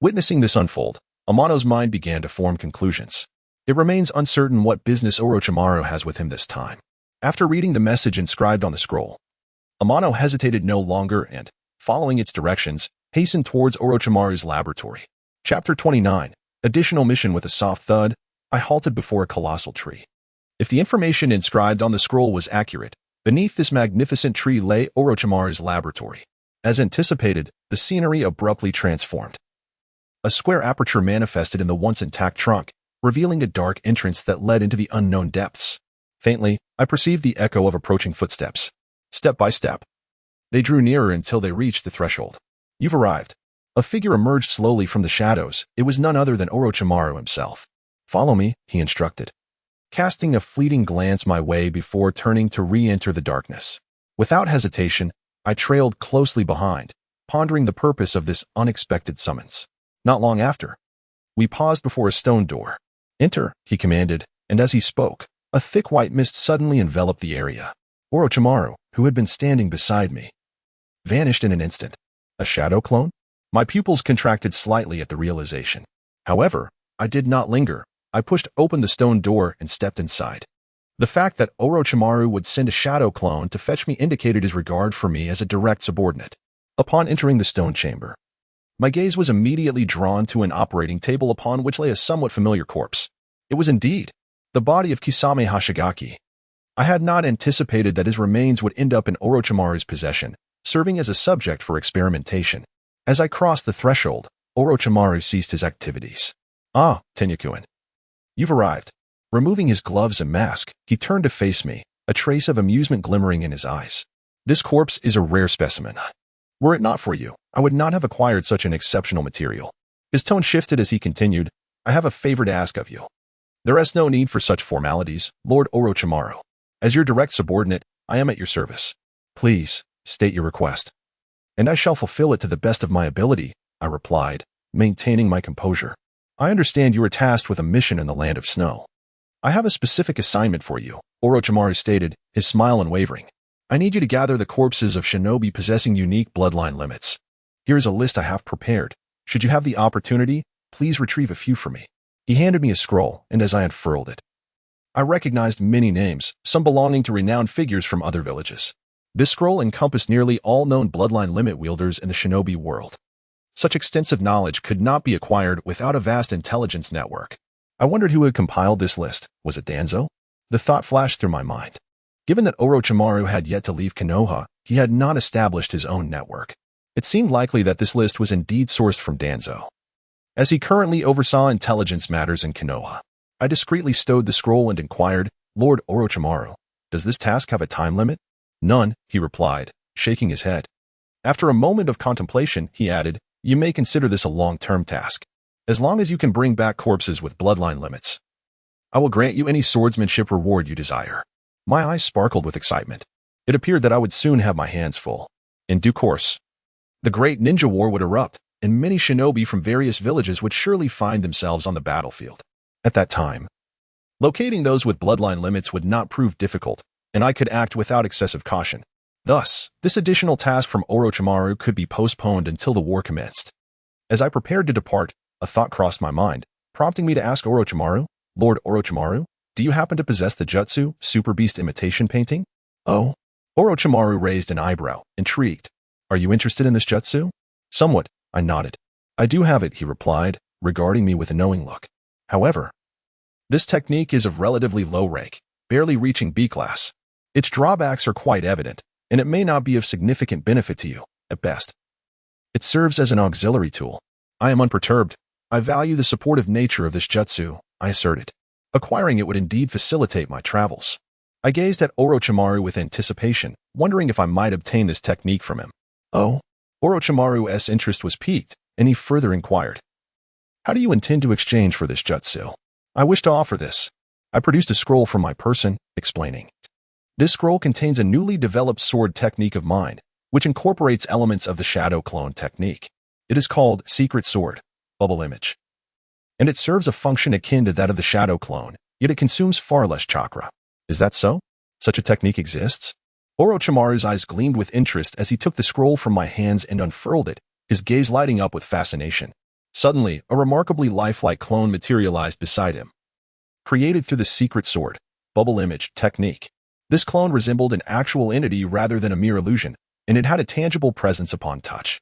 Witnessing this unfold, Amano's mind began to form conclusions. It remains uncertain what business Orochimaru has with him this time. After reading the message inscribed on the scroll, Amano hesitated no longer and, following its directions, hastened towards Orochimaru's laboratory. Chapter 29, Additional Mission. With a soft thud, I halted before a colossal tree. If the information inscribed on the scroll was accurate, beneath this magnificent tree lay Orochimaru's laboratory. As anticipated, the scenery abruptly transformed. A square aperture manifested in the once intact trunk, revealing a dark entrance that led into the unknown depths. Faintly, I perceived the echo of approaching footsteps. Step by step, they drew nearer until they reached the threshold. You've arrived. A figure emerged slowly from the shadows. It was none other than Orochimaru himself. Follow me, he instructed, casting a fleeting glance my way before turning to re-enter the darkness. Without hesitation, I trailed closely behind, pondering the purpose of this unexpected summons. Not long after, we paused before a stone door. Enter, he commanded, and as he spoke, a thick white mist suddenly enveloped the area. Orochimaru, who had been standing beside me, vanished in an instant. A shadow clone? My pupils contracted slightly at the realization. However, I did not linger. I pushed open the stone door and stepped inside. The fact that Orochimaru would send a shadow clone to fetch me indicated his regard for me as a direct subordinate. Upon entering the stone chamber, my gaze was immediately drawn to an operating table upon which lay a somewhat familiar corpse. It was indeed the body of Kisame Hashigaki. I had not anticipated that his remains would end up in Orochimaru's possession, serving as a subject for experimentation. As I crossed the threshold, Orochimaru ceased his activities. Ah, Tenyakuin. You've arrived. Removing his gloves and mask, he turned to face me, a trace of amusement glimmering in his eyes. This corpse is a rare specimen. Were it not for you, I would not have acquired such an exceptional material. His tone shifted as he continued, I have a favor to ask of you. There is no need for such formalities, Lord Orochimaru. As your direct subordinate, I am at your service. Please, state your request. And I shall fulfill it to the best of my ability, I replied, maintaining my composure. I understand you are tasked with a mission in the land of snow. I have a specific assignment for you, Orochimaru stated, his smile unwavering. I need you to gather the corpses of shinobi possessing unique bloodline limits. Here is a list I have prepared. Should you have the opportunity, please retrieve a few for me. He handed me a scroll, and as I unfurled it, I recognized many names, some belonging to renowned figures from other villages. This scroll encompassed nearly all known bloodline limit wielders in the shinobi world. Such extensive knowledge could not be acquired without a vast intelligence network. I wondered who had compiled this list. Was it Danzo? The thought flashed through my mind. Given that Orochimaru had yet to leave Konoha, he had not established his own network. It seemed likely that this list was indeed sourced from Danzo, as he currently oversaw intelligence matters in Konoha. I discreetly stowed the scroll and inquired, Lord Orochimaru, does this task have a time limit? None, he replied, shaking his head. After a moment of contemplation, he added, you may consider this a long-term task. As long as you can bring back corpses with bloodline limits, I will grant you any swordsmanship reward you desire. My eyes sparkled with excitement. It appeared that I would soon have my hands full. In due course, the great ninja war would erupt, and many shinobi from various villages would surely find themselves on the battlefield. At that time, locating those with bloodline limits would not prove difficult, and I could act without excessive caution. Thus, this additional task from Orochimaru could be postponed until the war commenced. As I prepared to depart, a thought crossed my mind, prompting me to ask Orochimaru, Lord Orochimaru, do you happen to possess the jutsu, Super Beast imitation painting? Oh. Orochimaru raised an eyebrow, intrigued. Are you interested in this jutsu? Somewhat, I nodded. I do have it, he replied, regarding me with a knowing look. However, this technique is of relatively low rank, barely reaching B class. Its drawbacks are quite evident, and it may not be of significant benefit to you, at best. It serves as an auxiliary tool. I am unperturbed. I value the supportive nature of this jutsu, I asserted. Acquiring it would indeed facilitate my travels. I gazed at Orochimaru with anticipation, wondering if I might obtain this technique from him. Oh. Orochimaru's interest was piqued, and he further inquired. How do you intend to exchange for this jutsu? I wish to offer this. I produced a scroll from my person, explaining. This scroll contains a newly developed sword technique of mine, which incorporates elements of the shadow clone technique. It is called Secret Sword, Bubble Image, and it serves a function akin to that of the shadow clone, yet it consumes far less chakra. Is that so? Such a technique exists? Orochimaru's eyes gleamed with interest as he took the scroll from my hands and unfurled it, his gaze lighting up with fascination. Suddenly, a remarkably lifelike clone materialized beside him. Created through the Secret Sword, Bubble Image technique. This clone resembled an actual entity rather than a mere illusion, and it had a tangible presence upon touch.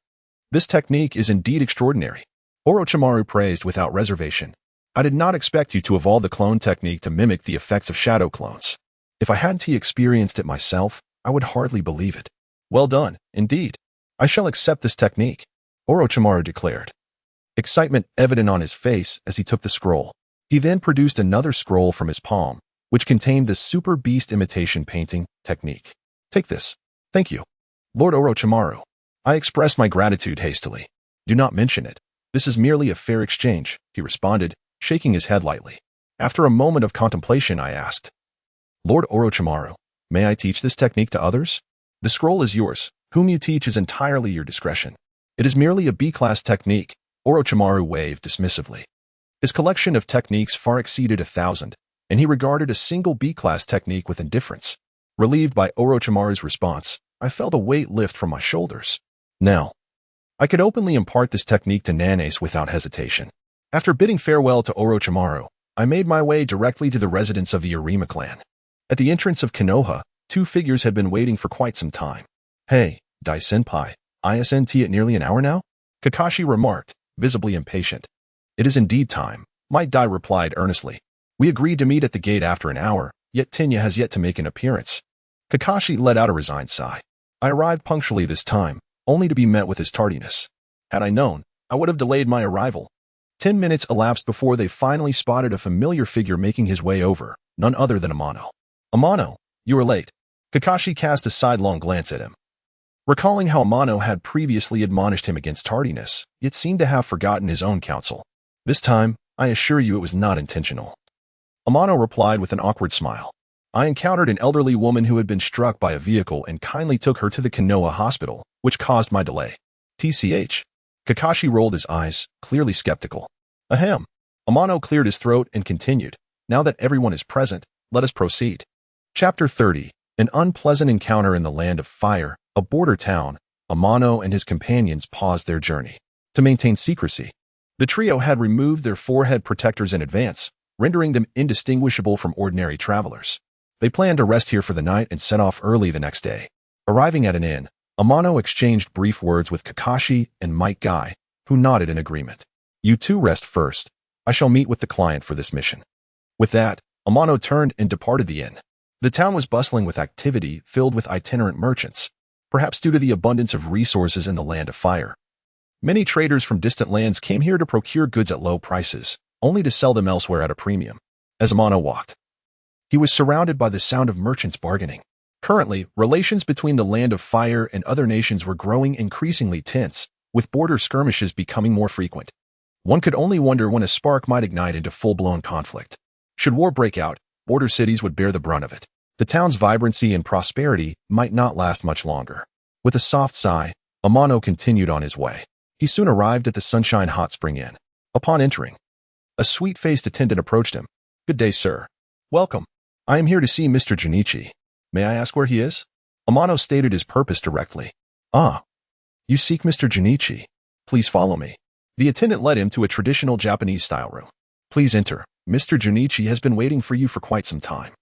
This technique is indeed extraordinary. Orochimaru praised without reservation. I did not expect you to evolve the clone technique to mimic the effects of shadow clones. If I hadn't experienced it myself, I would hardly believe it. Well done, indeed. I shall accept this technique, Orochimaru declared, excitement evident on his face as he took the scroll. He then produced another scroll from his palm, which contained the Super Beast Imitation Painting technique. Take this. Thank you, Lord Orochimaru. I expressed my gratitude hastily. Do not mention it. This is merely a fair exchange, he responded, shaking his head lightly. After a moment of contemplation, I asked, Lord Orochimaru, may I teach this technique to others? The scroll is yours. Whom you teach is entirely your discretion. It is merely a B-class technique, Orochimaru waved dismissively. His collection of techniques far exceeded 1,000, and he regarded a single B-class technique with indifference. Relieved by Orochimaru's response, I felt a weight lift from my shoulders. Now, I could openly impart this technique to Nanace without hesitation. After bidding farewell to Orochimaru, I made my way directly to the residence of the Urima clan. At the entrance of Konoha, two figures had been waiting for quite some time. Hey, Dai-senpai, ISNT at nearly an hour now? Kakashi remarked, visibly impatient. It is indeed time, Might Dai replied earnestly. We agreed to meet at the gate after an hour, yet Tenya has yet to make an appearance. Kakashi let out a resigned sigh. I arrived punctually this time, only to be met with his tardiness. Had I known, I would have delayed my arrival. 10 minutes elapsed before they finally spotted a familiar figure making his way over, none other than Amano. Amano, you are late. Kakashi cast a sidelong glance at him. Recalling how Amano had previously admonished him against tardiness, yet seemed to have forgotten his own counsel. This time, I assure you it was not intentional. Amano replied with an awkward smile. I encountered an elderly woman who had been struck by a vehicle and kindly took her to the Konoha hospital, which caused my delay. TCH. Kakashi rolled his eyes, clearly skeptical. Ahem. Amano cleared his throat and continued. Now that everyone is present, let us proceed. Chapter 30. An unpleasant encounter in the Land of Fire, a border town. Amano and his companions paused their journey. To maintain secrecy, the trio had removed their forehead protectors in advance, rendering them indistinguishable from ordinary travelers. They planned to rest here for the night and set off early the next day. Arriving at an inn, Amano exchanged brief words with Kakashi and Might Guy, who nodded in agreement. You two rest first. I shall meet with the client for this mission. With that, Amano turned and departed the inn. The town was bustling with activity, filled with itinerant merchants, perhaps due to the abundance of resources in the Land of Fire. Many traders from distant lands came here to procure goods at low prices, only to sell them elsewhere at a premium. As Amano walked, he was surrounded by the sound of merchants bargaining. Currently, relations between the Land of Fire and other nations were growing increasingly tense, with border skirmishes becoming more frequent. One could only wonder when a spark might ignite into full-blown conflict. Should war break out, border cities would bear the brunt of it. The town's vibrancy and prosperity might not last much longer. With a soft sigh, Amano continued on his way. He soon arrived at the Sunshine Hot Spring Inn. Upon entering, a sweet-faced attendant approached him. Good day, sir. Welcome. I am here to see Mr. Junichi. May I ask where he is? Amano stated his purpose directly. Ah, you seek Mr. Junichi. Please follow me. The attendant led him to a traditional Japanese-style room. Please enter. Mr. Junichi has been waiting for you for quite some time.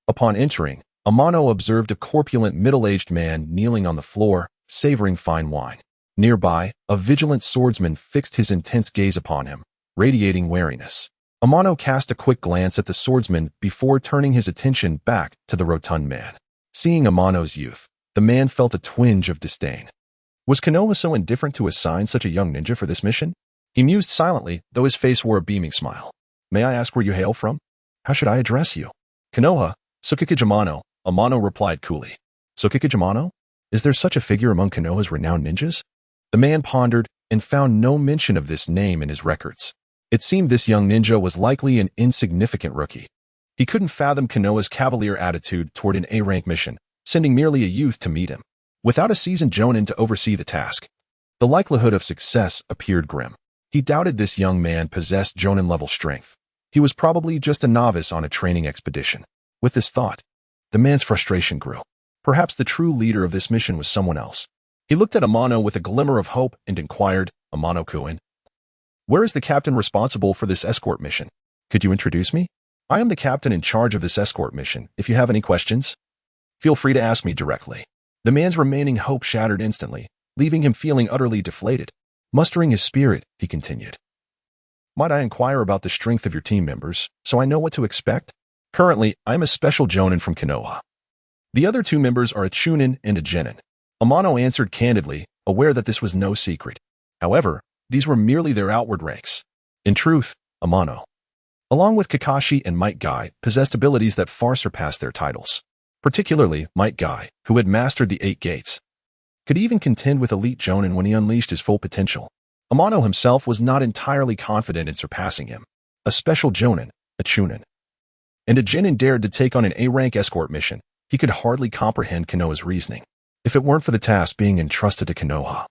Upon entering, Amano observed a corpulent middle-aged man kneeling on the floor, savoring fine wine. Nearby, a vigilant swordsman fixed his intense gaze upon him, radiating wariness. Amano cast a quick glance at the swordsman before turning his attention back to the rotund man. Seeing Amano's youth, the man felt a twinge of disdain. Was Konoha so indifferent to assign such a young ninja for this mission? He mused silently, though his face wore a beaming smile. May I ask where you hail from? How should I address you? Konoha, Tsukikage-amano, Amano replied coolly. Tsukikage-amano? Is there such a figure among Konoha's renowned ninjas? The man pondered and found no mention of this name in his records. It seemed this young ninja was likely an insignificant rookie. He couldn't fathom Konoha's cavalier attitude toward an A-rank mission, sending merely a youth to meet him. without a seasoned jonin to oversee the task. The likelihood of success appeared grim. He doubted this young man possessed jonin-level strength. He was probably just a novice on a training expedition. With this thought, the man's frustration grew. Perhaps the true leader of this mission was someone else. He looked at Amano with a glimmer of hope and inquired, Amano-kun, where is the captain responsible for this escort mission? Could you introduce me? I am the captain in charge of this escort mission. If you have any questions, feel free to ask me directly. The man's remaining hope shattered instantly, leaving him feeling utterly deflated. Mustering his spirit, he continued. Might I inquire about the strength of your team members, so I know what to expect? Currently, I am a special jonin from Konoha. The other two members are a chunin and a genin. Amano answered candidly, aware that this was no secret. However, these were merely their outward ranks. In truth, Amano, along with Kakashi and Might Guy, possessed abilities that far surpassed their titles. Particularly, Might Guy, who had mastered the 8 gates, could even contend with elite jonin when he unleashed his full potential. Amano himself was not entirely confident in surpassing him. A special jonin, a chunin, and a genin dared to take on an A-rank escort mission. He could hardly comprehend Konoha's reasoning. If it weren't for the task being entrusted to Konoha,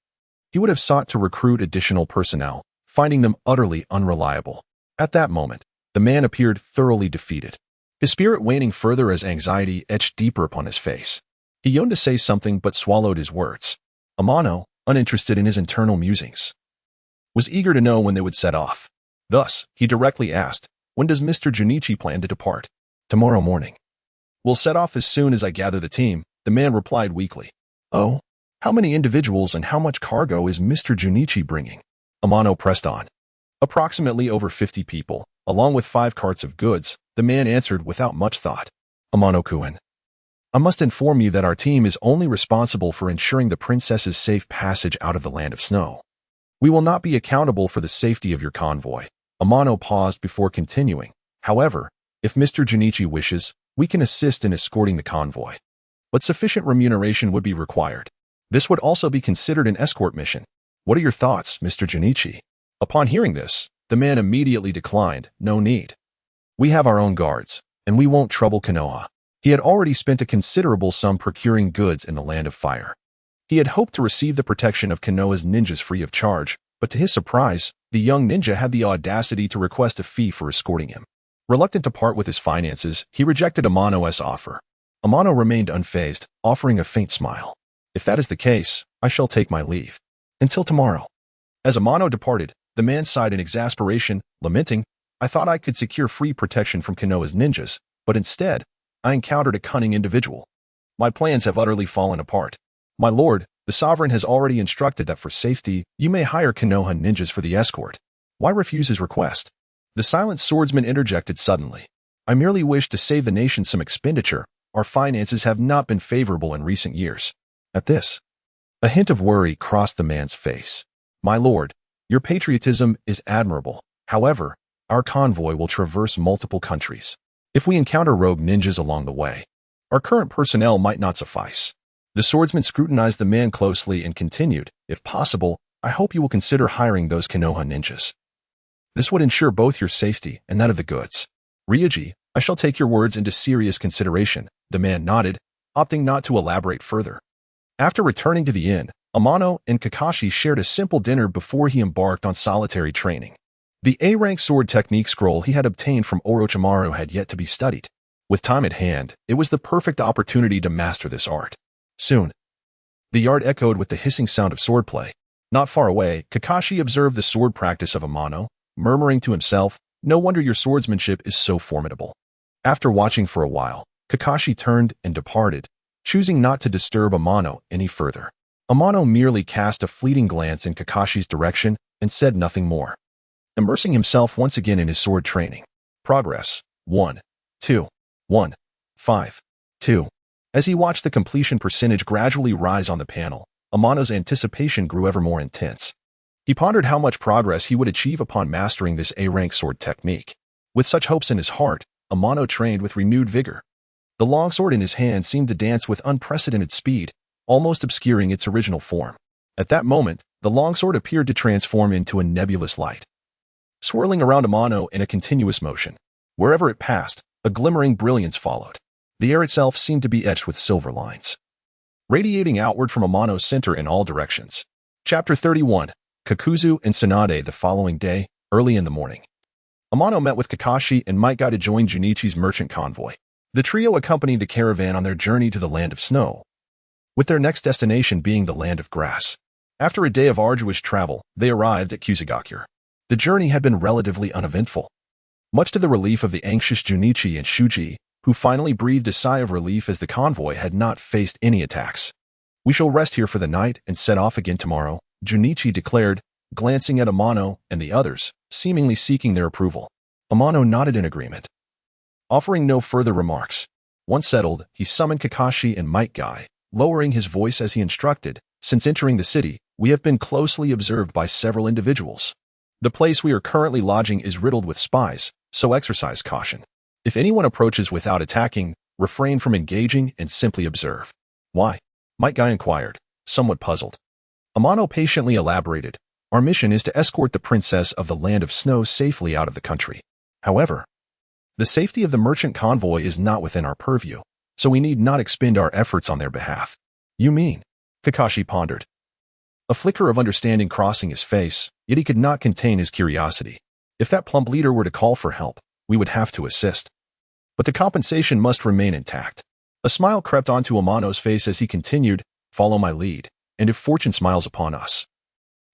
he would have sought to recruit additional personnel, finding them utterly unreliable. At that moment, the man appeared thoroughly defeated, his spirit waning further as anxiety etched deeper upon his face. He yearned to say something but swallowed his words. Amano, uninterested in his internal musings, was eager to know when they would set off. Thus, he directly asked, when does Mr. Junichi plan to depart? Tomorrow morning. We'll set off as soon as I gather the team, the man replied weakly. Oh, how many individuals and how much cargo is Mr. Junichi bringing? Amano pressed on. Approximately over 50 people, along with 5 carts of goods, the man answered without much thought. Amano-kun, I must inform you that our team is only responsible for ensuring the princess's safe passage out of the land of snow. We will not be accountable for the safety of your convoy. Amano paused before continuing. However, if Mr. Junichi wishes, we can assist in escorting the convoy. But sufficient remuneration would be required. This would also be considered an escort mission. What are your thoughts, Mr. Junichi? Upon hearing this, the man immediately declined. No need. We have our own guards, and we won't trouble Konoha. He had already spent a considerable sum procuring goods in the Land of Fire. He had hoped to receive the protection of Konoha's ninjas free of charge, but to his surprise, the young ninja had the audacity to request a fee for escorting him. Reluctant to part with his finances, he rejected Amano's offer. Amano remained unfazed, offering a faint smile. If that is the case, I shall take my leave. Until tomorrow. As Amano departed, the man sighed in exasperation, lamenting, I thought I could secure free protection from Konoha's ninjas, but instead, I encountered a cunning individual. My plans have utterly fallen apart. My lord, the sovereign has already instructed that for safety, you may hire Konoha ninjas for the escort. Why refuse his request? The silent swordsman interjected suddenly. I merely wish to save the nation some expenditure. Our finances have not been favorable in recent years. At this, a hint of worry crossed the man's face. My lord, your patriotism is admirable. However, our convoy will traverse multiple countries. If we encounter rogue ninjas along the way, our current personnel might not suffice. The swordsman scrutinized the man closely and continued, if possible, I hope you will consider hiring those Konoha ninjas. This would ensure both your safety and that of the goods. Ryuji, I shall take your words into serious consideration. The man nodded, opting not to elaborate further. After returning to the inn, Amano and Kakashi shared a simple dinner before he embarked on solitary training. The A-rank sword technique scroll he had obtained from Orochimaru had yet to be studied. With time at hand, it was the perfect opportunity to master this art. Soon, the yard echoed with the hissing sound of swordplay. Not far away, Kakashi observed the sword practice of Amano, murmuring to himself, no wonder your swordsmanship is so formidable. After watching for a while, Kakashi turned and departed, choosing not to disturb Amano any further. Amano merely cast a fleeting glance in Kakashi's direction and said nothing more, immersing himself once again in his sword training. Progress 1, 2, 1, 5, 2. As he watched the completion percentage gradually rise on the panel, Amano's anticipation grew ever more intense. He pondered how much progress he would achieve upon mastering this A-rank sword technique. With such hopes in his heart, Amano trained with renewed vigor. The longsword in his hand seemed to dance with unprecedented speed, almost obscuring its original form. At that moment, the longsword appeared to transform into a nebulous light, swirling around Amano in a continuous motion. Wherever it passed, a glimmering brilliance followed. The air itself seemed to be etched with silver lines. radiating outward from Amano's center in all directions. Chapter 31. Kakuzu and Tsunade. The following day, early in the morning, Amano met with Kakashi and Might Guy to join Junichi's merchant convoy. The trio accompanied the caravan on their journey to the Land of Snow, with their next destination being the Land of Grass. After a day of arduous travel, they arrived at Kusagakure. The journey had been relatively uneventful, much to the relief of the anxious Junichi and Shuji, who finally breathed a sigh of relief as the convoy had not faced any attacks. "We shall rest here for the night and set off again tomorrow," Junichi declared, glancing at Amano and the others, seemingly seeking their approval. Amano nodded in agreement, offering no further remarks. Once settled, he summoned Kakashi and Might Guy, lowering his voice as he instructed, "Since entering the city, we have been closely observed by several individuals. The place we are currently lodging is riddled with spies, so exercise caution. If anyone approaches without attacking, refrain from engaging and simply observe." "Why?" Might Guy inquired, somewhat puzzled. Amano patiently elaborated, "Our mission is to escort the princess of the Land of Snow safely out of the country. However, the safety of the merchant convoy is not within our purview, so we need not expend our efforts on their behalf." "You mean?" Kakashi pondered, a flicker of understanding crossing his face, yet he could not contain his curiosity. If that plump leader were to call for help, we would have to assist. But the compensation must remain intact. A smile crept onto Amano's face as he continued, "Follow my lead, and if fortune smiles upon us,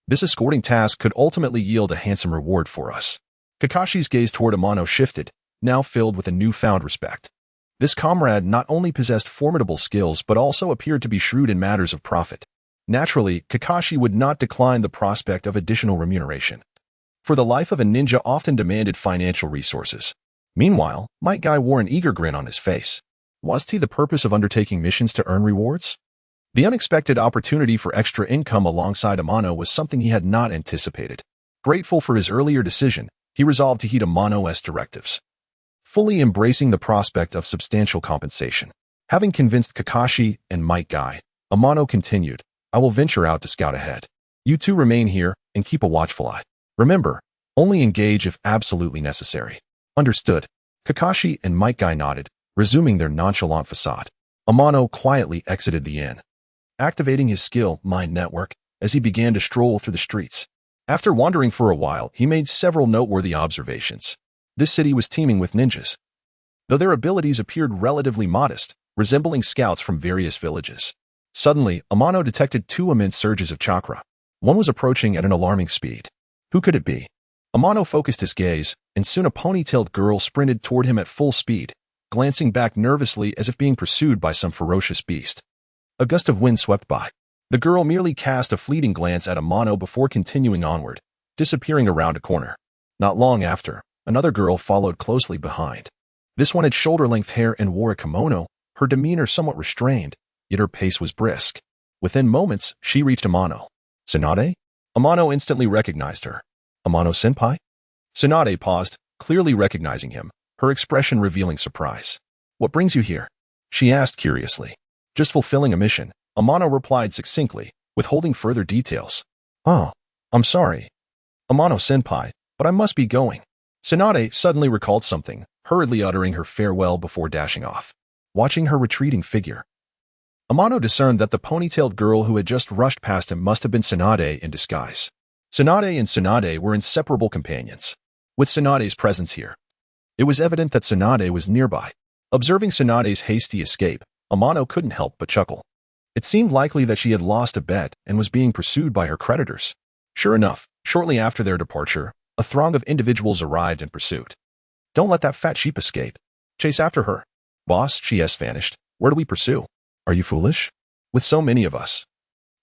this escorting task could ultimately yield a handsome reward for us." Kakashi's gaze toward Amano shifted, now filled with a newfound respect. This comrade not only possessed formidable skills but also appeared to be shrewd in matters of profit. Naturally, Kakashi would not decline the prospect of additional remuneration, for the life of a ninja often demanded financial resources. Meanwhile, Might Guy wore an eager grin on his face. Was he the purpose of undertaking missions to earn rewards? The unexpected opportunity for extra income alongside Amano was something he had not anticipated. Grateful for his earlier decision, he resolved to heed Amano's directives, fully embracing the prospect of substantial compensation. Having convinced Kakashi and Might Guy, Amano continued, "I will venture out to scout ahead. You two remain here and keep a watchful eye. Remember, only engage if absolutely necessary." "Understood." Kakashi and Might Guy nodded, resuming their nonchalant facade. Amano quietly exited the inn, activating his skill mind network as he began to stroll through the streets. After wandering for a while, he made several noteworthy observations. This city was teeming with ninjas, though their abilities appeared relatively modest, resembling scouts from various villages. Suddenly, Amano detected two immense surges of chakra. One was approaching at an alarming speed. Who could it be? Amano focused his gaze, and soon a ponytailed girl sprinted toward him at full speed, glancing back nervously as if being pursued by some ferocious beast. A gust of wind swept by. The girl merely cast a fleeting glance at Amano before continuing onward, disappearing around a corner. Not long after, another girl followed closely behind. This one had shoulder-length hair and wore a kimono, her demeanor somewhat restrained, yet her pace was brisk. Within moments, she reached Amano. "Tsunade?" Amano instantly recognized her. "Amano-senpai?" Tsunade paused, clearly recognizing him, her expression revealing surprise. "What brings you here?" she asked curiously. "Just fulfilling a mission," Amano replied succinctly, withholding further details. "Oh, I'm sorry, Amano-senpai, but I must be going." Tsunade suddenly recalled something, hurriedly uttering her farewell before dashing off. Watching her retreating figure, Amano discerned that the ponytailed girl who had just rushed past him must have been Tsunade in disguise. Tsunade and Tsunade were inseparable companions. With Tsunade's presence here, it was evident that Tsunade was nearby. Observing Tsunade's hasty escape, Amano couldn't help but chuckle. It seemed likely that she had lost a bet and was being pursued by her creditors. Sure enough, shortly after their departure, a throng of individuals arrived in pursuit. "Don't let that fat sheep escape. Chase after her." "Boss, she has vanished. Where do we pursue?" "Are you foolish? With so many of us.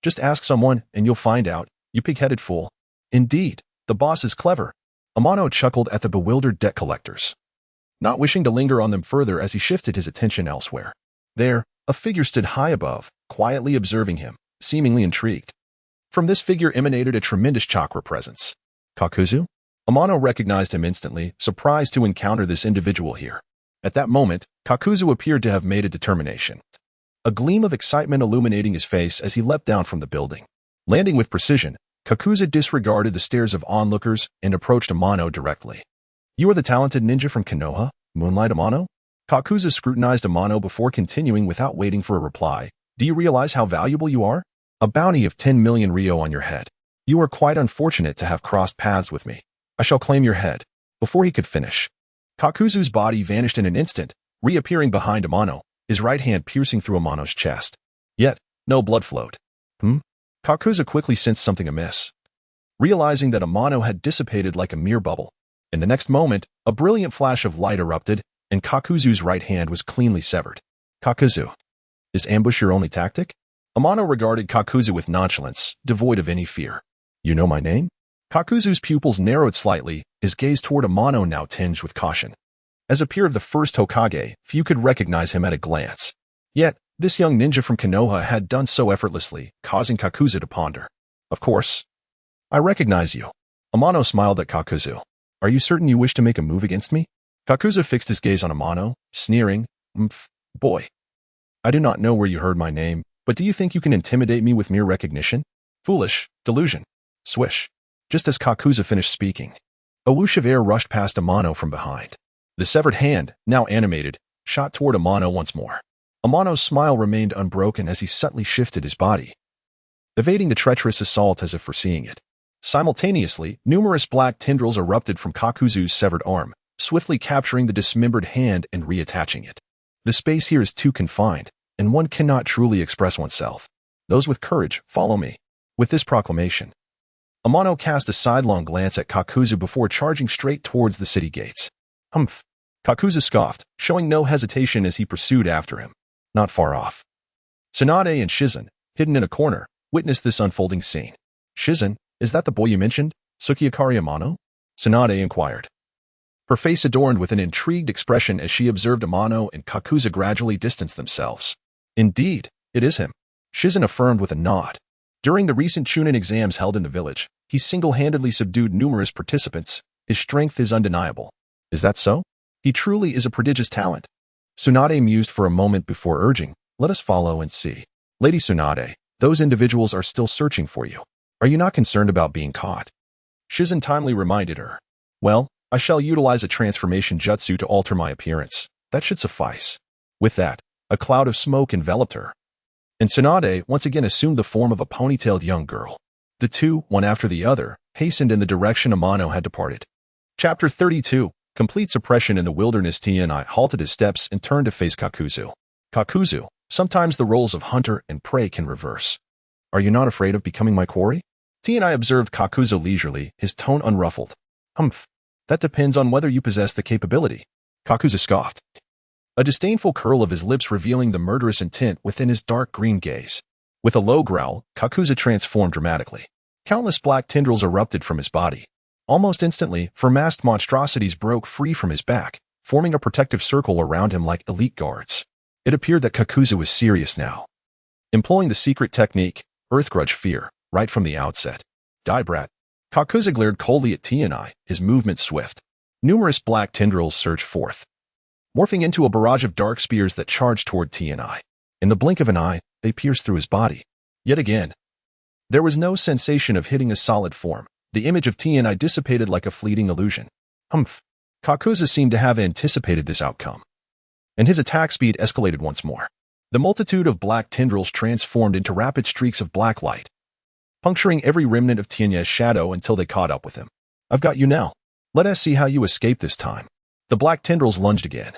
Just ask someone and you'll find out, you pig-headed fool." "Indeed, the boss is clever." Amano chuckled at the bewildered debt collectors, not wishing to linger on them further as he shifted his attention elsewhere. There, a figure stood high above, quietly observing him, seemingly intrigued. From this figure emanated a tremendous chakra presence. "Kakuzu?" Amano recognized him instantly, surprised to encounter this individual here. At that moment, Kakuzu appeared to have made a determination, a gleam of excitement illuminating his face as he leapt down from the building. Landing with precision, Kakuzu disregarded the stares of onlookers and approached Amano directly. "You are the talented ninja from Konoha, Moonlight Amano?" Kakuzu scrutinized Amano before continuing without waiting for a reply, Do you realize how valuable you are? A bounty of 10 million ryo on your head. You are quite unfortunate to have crossed paths with me. I shall claim your head." Before he could finish, Kakuzu's body vanished in an instant, reappearing behind Amano, his right hand piercing through Amano's chest. Yet, no blood flowed. Kakuzu quickly sensed something amiss, realizing that Amano had dissipated like a mere bubble. In the next moment, a brilliant flash of light erupted, and Kakuzu's right hand was cleanly severed. "Kakuzu, is ambush your only tactic?" Amano regarded Kakuzu with nonchalance, devoid of any fear. "You know my name?" Kakuzu's pupils narrowed slightly, his gaze toward Amano now tinged with caution. As a peer of the first Hokage, few could recognize him at a glance. Yet, this young ninja from Konoha had done so effortlessly, causing Kakuzu to ponder. "Of course. I recognize you." Amano smiled at Kakuzu. "Are you certain you wish to make a move against me?" Kakuzu fixed his gaze on Amano, sneering. Boy. I do not know where you heard my name, but do you think you can intimidate me with mere recognition? Foolish delusion." Swish. Just as Kakuzu finished speaking, a whoosh of air rushed past Amano from behind. The severed hand, now animated, shot toward Amano once more. Amano's smile remained unbroken as he subtly shifted his body, evading the treacherous assault as if foreseeing it. Simultaneously, numerous black tendrils erupted from Kakuzu's severed arm, swiftly capturing the dismembered hand and reattaching it. The space here is too confined, and one cannot truly express oneself. Those with courage, follow me. With this proclamation, Amano cast a sidelong glance at Kakuzu before charging straight towards the city gates. Kakuzu scoffed, showing no hesitation as he pursued after him. Not far off, Tsunade and Shizen, hidden in a corner, witnessed this unfolding scene. "Shizen, is that the boy you mentioned, Tsukiakari Amano?" Tsunade inquired, her face adorned with an intrigued expression as she observed Amano and Kakuzu gradually distance themselves. "Indeed, it is him," Shizen affirmed with a nod. During the recent Chunin exams held in the village, he single-handedly subdued numerous participants. His strength is undeniable. "Is that so? He truly is a prodigious talent." Tsunade mused for a moment before urging, "Let us follow and see." "Lady Tsunade, those individuals are still searching for you. Are you not concerned about being caught?" Shizen timely reminded her. "Well, I shall utilize a transformation jutsu to alter my appearance. That should suffice." With that, a cloud of smoke enveloped her, and Tsunade once again assumed the form of a ponytailed young girl. The two, one after the other, hastened in the direction Amano had departed. Chapter 32. Complete suppression in the wilderness. Tni halted his steps and turned to face Kakuzu. "Kakuzu, sometimes the roles of hunter and prey can reverse. Are you not afraid of becoming my quarry?" Tni observed Kakuzu leisurely, his tone unruffled. That depends on whether you possess the capability." Kakuzu scoffed, a disdainful curl of his lips revealing the murderous intent within his dark green gaze. With a low growl, Kakuzu transformed dramatically. Countless black tendrils erupted from his body. Almost instantly, masked monstrosities broke free from his back, forming a protective circle around him like elite guards. It appeared that Kakuzu was serious now, employing the secret technique, Earth Grudge Fear, right from the outset. "Die, brat." Kakuzu glared coldly at Tni, his movement swift. Numerous black tendrils surged forth, morphing into a barrage of dark spears that charged toward Tni. In the blink of an eye, they pierced through his body. Yet again, there was no sensation of hitting a solid form. The image of Tni dissipated like a fleeting illusion. Kakuzu seemed to have anticipated this outcome, and his attack speed escalated once more. The multitude of black tendrils transformed into rapid streaks of black light, puncturing every remnant of Tni's shadow until they caught up with him. "I've got you now. Let us see how you escape this time." The black tendrils lunged again,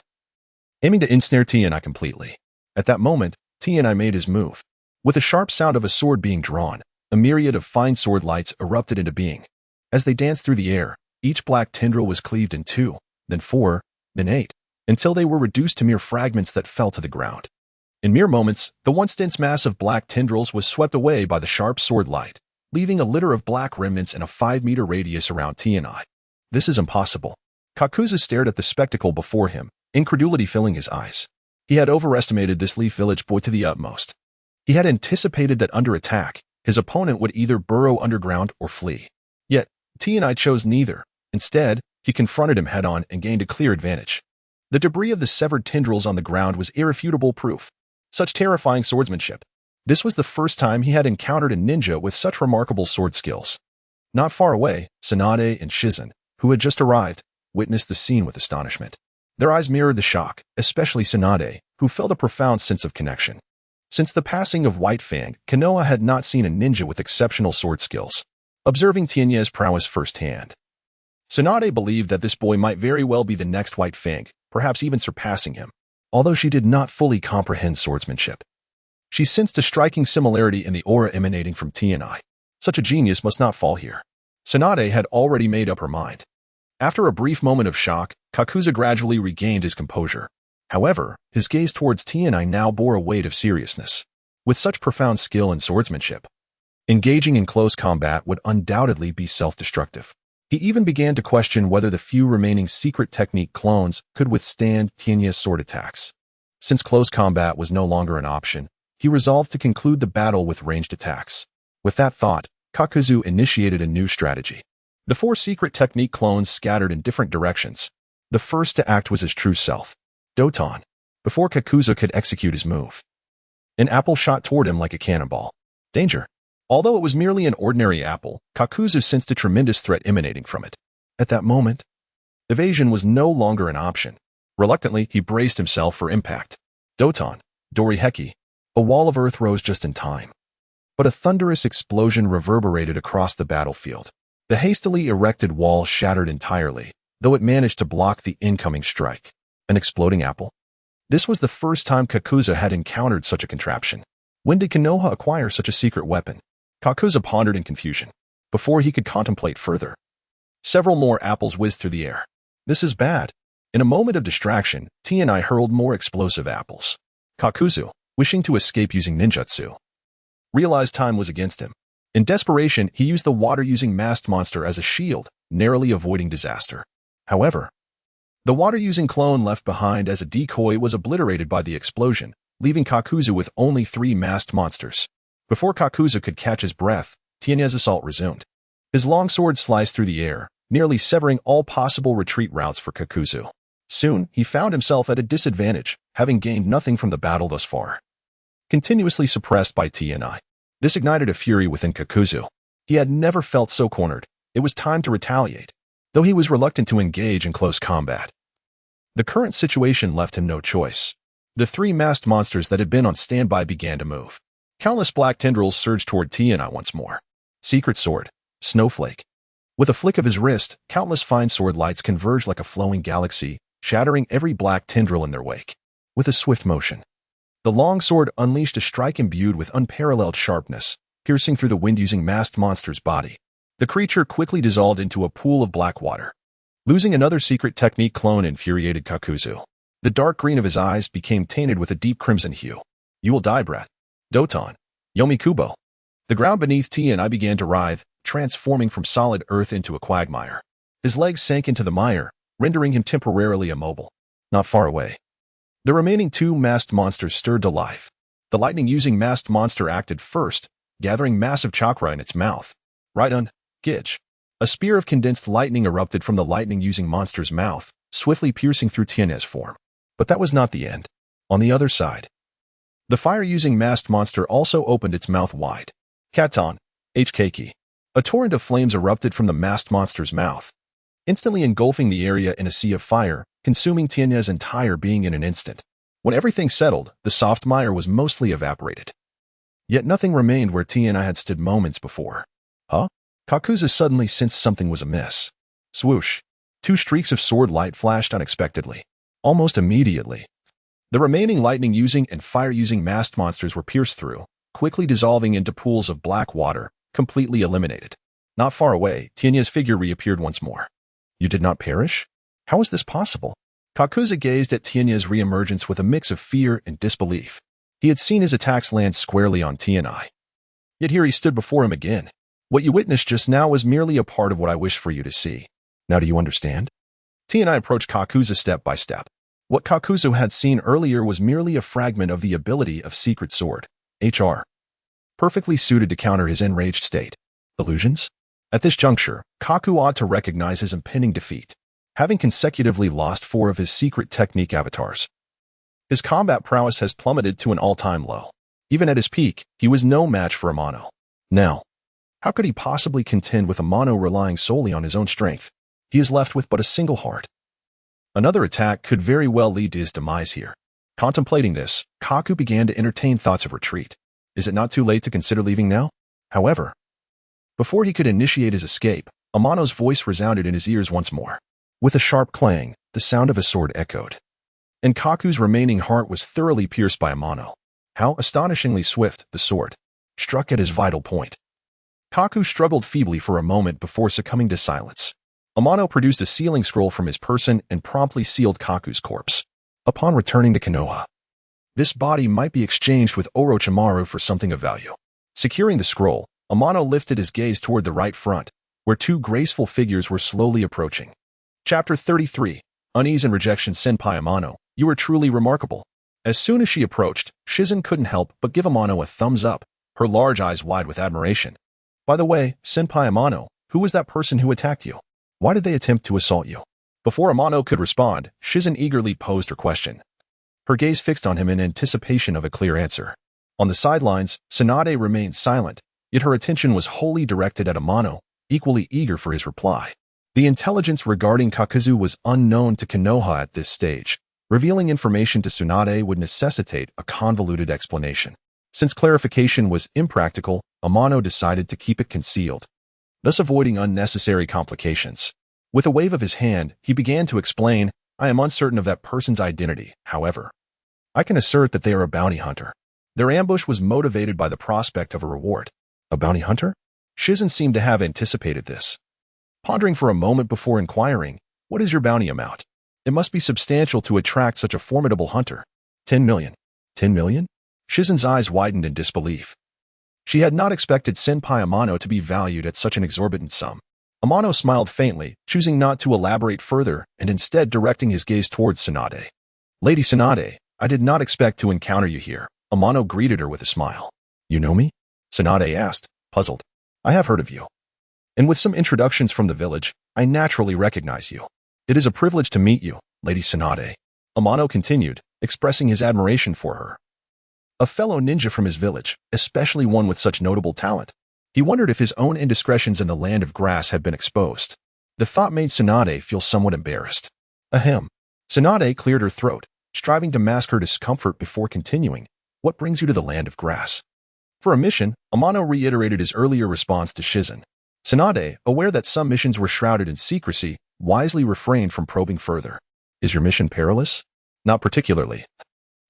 aiming to ensnare Tni completely. At that moment, Tni made his move. With a sharp sound of a sword being drawn, a myriad of fine sword lights erupted into being. As they danced through the air, each black tendril was cleaved in 2, then 4, then 8, until they were reduced to mere fragments that fell to the ground. In mere moments, the once dense mass of black tendrils was swept away by the sharp sword light, leaving a litter of black remnants in a 5-meter radius around Tni. "This is impossible." Kakuzu stared at the spectacle before him, incredulity filling his eyes. He had overestimated this Leaf Village boy to the utmost. He had anticipated that under attack, his opponent would either burrow underground or flee. Yet, Tni chose neither. Instead, he confronted him head-on and gained a clear advantage. The debris of the severed tendrils on the ground was irrefutable proof. Such terrifying swordsmanship. This was the first time he had encountered a ninja with such remarkable sword skills. Not far away, Tsunade and Shizen, who had just arrived, witnessed the scene with astonishment. Their eyes mirrored the shock, especially Tsunade, who felt a profound sense of connection. Since the passing of White Fang, Konoha had not seen a ninja with exceptional sword skills. Observing Tienya's prowess firsthand, Tsunade believed that this boy might very well be the next White Fang, perhaps even surpassing him. Although she did not fully comprehend swordsmanship, she sensed a striking similarity in the aura emanating from Tienai. Such a genius must not fall here. Tsunade had already made up her mind. After a brief moment of shock, Kakuza gradually regained his composure. However, his gaze towards Tienai now bore a weight of seriousness. With such profound skill in swordsmanship, engaging in close combat would undoubtedly be self-destructive. He even began to question whether the few remaining secret technique clones could withstand Tienya's sword attacks. Since close combat was no longer an option, he resolved to conclude the battle with ranged attacks. With that thought, Kakuzu initiated a new strategy. The 4 secret technique clones scattered in different directions. The first to act was his true self, Doton, before Kakuzu could execute his move. An apple shot toward him like a cannonball. Danger! Although it was merely an ordinary apple, Kakuzu sensed a tremendous threat emanating from it. At that moment, evasion was no longer an option. Reluctantly, he braced himself for impact. Doton, Doriheki. A wall of earth rose just in time. But a thunderous explosion reverberated across the battlefield. The hastily erected wall shattered entirely, though it managed to block the incoming strike. An exploding apple? This was the first time Kakuzu had encountered such a contraption. When did Konoha acquire such a secret weapon? Kakuzu pondered in confusion. Before he could contemplate further, several more apples whizzed through the air. This is bad. In a moment of distraction, Tienai hurled more explosive apples. Kakuzu, wishing to escape using ninjutsu, realized time was against him. In desperation, he used the water-using masked monster as a shield, narrowly avoiding disaster. However, the water-using clone left behind as a decoy was obliterated by the explosion, leaving Kakuzu with only 3 masked monsters. Before Kakuzu could catch his breath, Tienya's assault resumed. His long sword sliced through the air, nearly severing all possible retreat routes for Kakuzu. Soon, he found himself at a disadvantage, having gained nothing from the battle thus far. Continuously suppressed by Tienai, this ignited a fury within Kakuzu. He had never felt so cornered. It was time to retaliate, though he was reluctant to engage in close combat. The current situation left him no choice. The 3 masked monsters that had been on standby began to move. Countless black tendrils surged toward Tienai once more. Secret sword, snowflake. With a flick of his wrist, countless fine sword lights converged like a flowing galaxy, shattering every black tendril in their wake. With a swift motion, the long sword unleashed a strike imbued with unparalleled sharpness, piercing through the wind-using masked monster's body. The creature quickly dissolved into a pool of black water. Losing another secret technique clone infuriated Kakuzu. The dark green of his eyes became tainted with a deep crimson hue. You will die, brat. Doton, Yomikubo. The ground beneath Tienai began to writhe, transforming from solid earth into a quagmire. His legs sank into the mire, rendering him temporarily immobile. Not far away, the remaining 2 masked monsters stirred to life. The lightning-using masked monster acted first, gathering massive chakra in its mouth. Right-un, Gidge. A spear of condensed lightning erupted from the lightning-using monster's mouth, swiftly piercing through Tienai's form. But that was not the end. On the other side, the fire-using masked monster also opened its mouth wide. Katon, HKK. A torrent of flames erupted from the masked monster's mouth, instantly engulfing the area in a sea of fire, consuming Tienya's entire being in an instant. When everything settled, the soft mire was mostly evaporated. Yet nothing remained where Tienai had stood moments before. Huh? Kakuzu suddenly sensed something was amiss. Swoosh. 2 streaks of sword light flashed unexpectedly. Almost immediately, the remaining lightning-using and fire-using masked monsters were pierced through, quickly dissolving into pools of black water, completely eliminated. Not far away, Tienya's figure reappeared once more. You did not perish? How is this possible? Kakuzu gazed at Tienya's reemergence with a mix of fear and disbelief. He had seen his attacks land squarely on Tienai. Yet here he stood before him again. What you witnessed just now was merely a part of what I wished for you to see. Now do you understand? Tienai approached Kakuzu step by step. What Kakuzu had seen earlier was merely a fragment of the ability of Secret Sword, HR. Perfectly suited to counter his enraged state. Illusions? At this juncture, Kaku ought to recognize his impending defeat, having consecutively lost 4 of his secret technique avatars. His combat prowess has plummeted to an all-time low. Even at his peak, he was no match for Amano. Now, how could he possibly contend with Amano relying solely on his own strength? He is left with but a single heart. Another attack could very well lead to his demise here. Contemplating this, Kaku began to entertain thoughts of retreat. Is it not too late to consider leaving now? However, before he could initiate his escape, Amano's voice resounded in his ears once more. With a sharp clang, the sound of a sword echoed. And Kaku's remaining heart was thoroughly pierced by Amano. How astonishingly swift, the sword struck at his vital point. Kaku struggled feebly for a moment before succumbing to silence. Amano produced a sealing scroll from his person and promptly sealed Kaku's corpse. Upon returning to Konoha, this body might be exchanged with Orochimaru for something of value. Securing the scroll, Amano lifted his gaze toward the right front, where two graceful figures were slowly approaching. Chapter 33. Unease and Rejection. Senpai Amano, you are truly remarkable. As soon as she approached, Shizen couldn't help but give Amano a thumbs up, her large eyes wide with admiration. By the way, Senpai Amano, who was that person who attacked you? Why did they attempt to assault you? Before Amano could respond, Shizen eagerly posed her question. Her gaze fixed on him in anticipation of a clear answer. On the sidelines, Tsunade remained silent, yet her attention was wholly directed at Amano, equally eager for his reply. The intelligence regarding Kakuzu was unknown to Konoha at this stage. Revealing information to Tsunade would necessitate a convoluted explanation. Since clarification was impractical, Amano decided to keep it concealed, thus avoiding unnecessary complications. With a wave of his hand, he began to explain, I am uncertain of that person's identity, however. I can assert that they are a bounty hunter. Their ambush was motivated by the prospect of a reward. A bounty hunter? Shizen seemed to have anticipated this. Pondering for a moment before inquiring, what is your bounty amount? It must be substantial to attract such a formidable hunter. 10 million. 10 million? Shizen's eyes widened in disbelief. She had not expected Senpai Amano to be valued at such an exorbitant sum. Amano smiled faintly, choosing not to elaborate further and instead directing his gaze towards Tsunade. Lady Tsunade, I did not expect to encounter you here. Amano greeted her with a smile. You know me? Tsunade asked, puzzled. I have heard of you. And with some introductions from the village, I naturally recognize you. It is a privilege to meet you, Lady Tsunade. Amano continued, expressing his admiration for her. A fellow ninja from his village, especially one with such notable talent. He wondered if his own indiscretions in the land of grass had been exposed. The thought made Tsunade feel somewhat embarrassed. Ahem. Tsunade cleared her throat, striving to mask her discomfort before continuing. What brings you to the land of grass? For a mission, Amano reiterated his earlier response to Shizen. Tsunade, aware that some missions were shrouded in secrecy, wisely refrained from probing further. Is your mission perilous? Not particularly.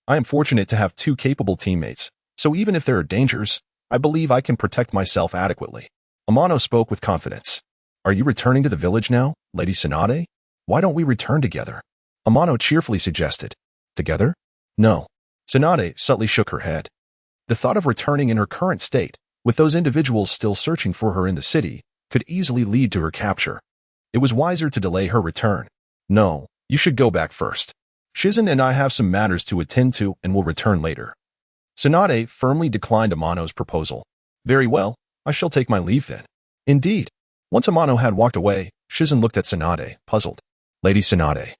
I am fortunate to have two capable teammates, so even if there are dangers, I believe I can protect myself adequately. Amano spoke with confidence. Are you returning to the village now, Lady Tsunade? Why don't we return together? Amano cheerfully suggested. Together? No. Tsunade subtly shook her head. The thought of returning in her current state, with those individuals still searching for her in the city, could easily lead to her capture. It was wiser to delay her return. No, you should go back first. Shizen and I have some matters to attend to and will return later. Tsunade firmly declined Amano's proposal. Very well, I shall take my leave then. Indeed. Once Amano had walked away, Shizen looked at Tsunade, puzzled. Lady Tsunade.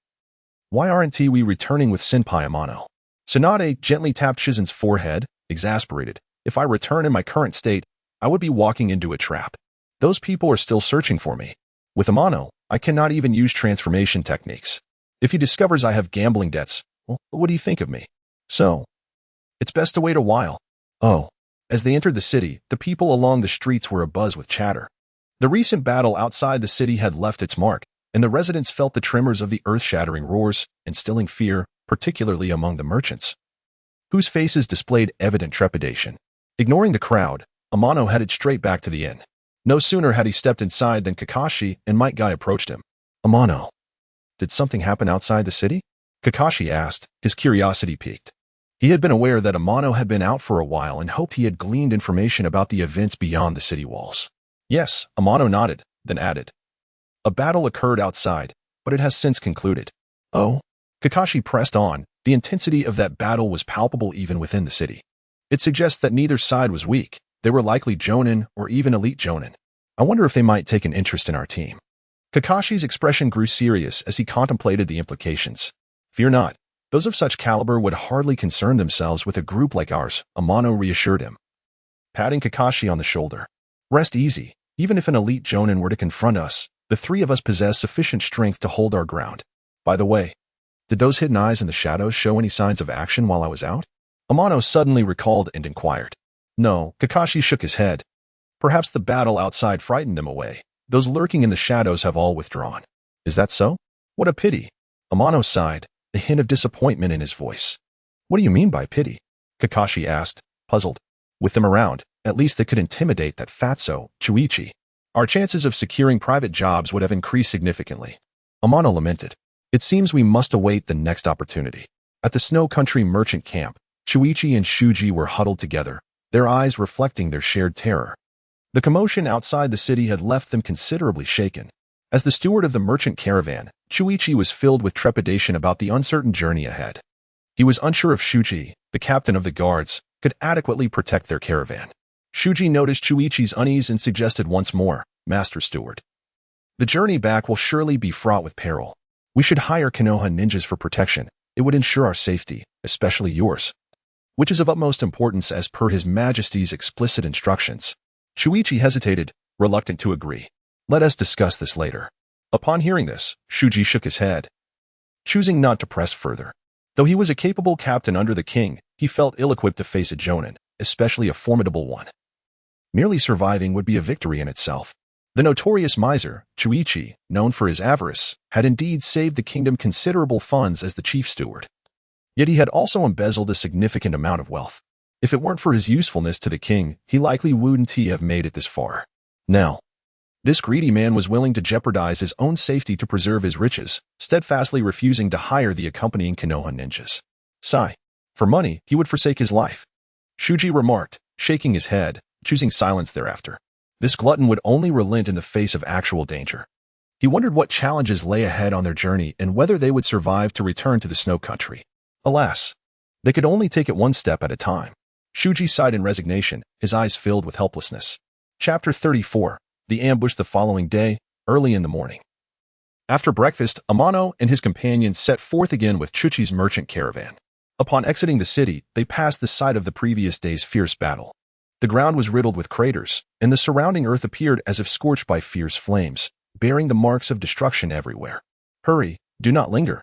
Why aren't we returning with Senpai Amano? Tsunade gently tapped Shizen's forehead, exasperated. If I return in my current state, I would be walking into a trap. Those people are still searching for me. With Amano, I cannot even use transformation techniques. If he discovers I have gambling debts, well, what would he think of me? So, it's best to wait a while. Oh. As they entered the city, the people along the streets were abuzz with chatter. The recent battle outside the city had left its mark, and the residents felt the tremors of the earth-shattering roars, instilling fear, particularly among the merchants, whose faces displayed evident trepidation. Ignoring the crowd, Amano headed straight back to the inn. No sooner had he stepped inside than Kakashi and Might Guy approached him. Amano, did something happen outside the city? Kakashi asked, his curiosity piqued. He had been aware that Amano had been out for a while and hoped he had gleaned information about the events beyond the city walls. Yes, Amano nodded, then added. A battle occurred outside, but it has since concluded. Oh? Kakashi pressed on. The intensity of that battle was palpable even within the city. It suggests that neither side was weak. They were likely jonin or even elite jonin. I wonder if they might take an interest in our team. Kakashi's expression grew serious as he contemplated the implications. Fear not. Those of such caliber would hardly concern themselves with a group like ours, Amano reassured him, patting Kakashi on the shoulder. Rest easy. Even if an elite jonin were to confront us, the three of us possess sufficient strength to hold our ground. By the way, Did those hidden eyes in the shadows show any signs of action while I was out? Amano suddenly recalled and inquired. No, Kakashi shook his head. Perhaps the battle outside frightened them away. Those lurking in the shadows have all withdrawn. Is that so? What a pity. Amano sighed, a hint of disappointment in his voice. What do you mean by pity? Kakashi asked, puzzled. With them around, at least they could intimidate that fatso, Chuichi. Our chances of securing private jobs would have increased significantly. Amano lamented. It seems we must await the next opportunity. At the Snow Country merchant camp, Chuichi and Shuji were huddled together, their eyes reflecting their shared terror. The commotion outside the city had left them considerably shaken. As the steward of the merchant caravan, Chuichi was filled with trepidation about the uncertain journey ahead. He was unsure if Shuji, the captain of the guards, could adequately protect their caravan. Shuji noticed Chuichi's unease and suggested once more, Master Steward. The journey back will surely be fraught with peril. We should hire Konoha ninjas for protection. It would ensure our safety, especially yours. Which is of utmost importance as per His Majesty's explicit instructions. Chuichi hesitated, reluctant to agree. Let us discuss this later. Upon hearing this, Shuji shook his head, choosing not to press further. Though he was a capable captain under the king, he felt ill-equipped to face a jonin, especially a formidable one. Merely surviving would be a victory in itself. The notorious miser, Chuichi, known for his avarice, had indeed saved the kingdom considerable funds as the chief steward. Yet he had also embezzled a significant amount of wealth. If it weren't for his usefulness to the king, he likely wouldn't have made it this far. Now, this greedy man was willing to jeopardize his own safety to preserve his riches, steadfastly refusing to hire the accompanying Konoha ninjas. Sigh. For money, he would forsake his life. Shuji remarked, shaking his head, choosing silence thereafter. This glutton would only relent in the face of actual danger. He wondered what challenges lay ahead on their journey and whether they would survive to return to the Snow Country. Alas, they could only take it one step at a time. Shuji sighed in resignation, his eyes filled with helplessness. Chapter 34. The ambush the following day, early in the morning. After breakfast, Amano and his companions set forth again with Chuchi's merchant caravan. Upon exiting the city, they passed the site of the previous day's fierce battle. The ground was riddled with craters, and the surrounding earth appeared as if scorched by fierce flames, bearing the marks of destruction everywhere. Hurry, do not linger.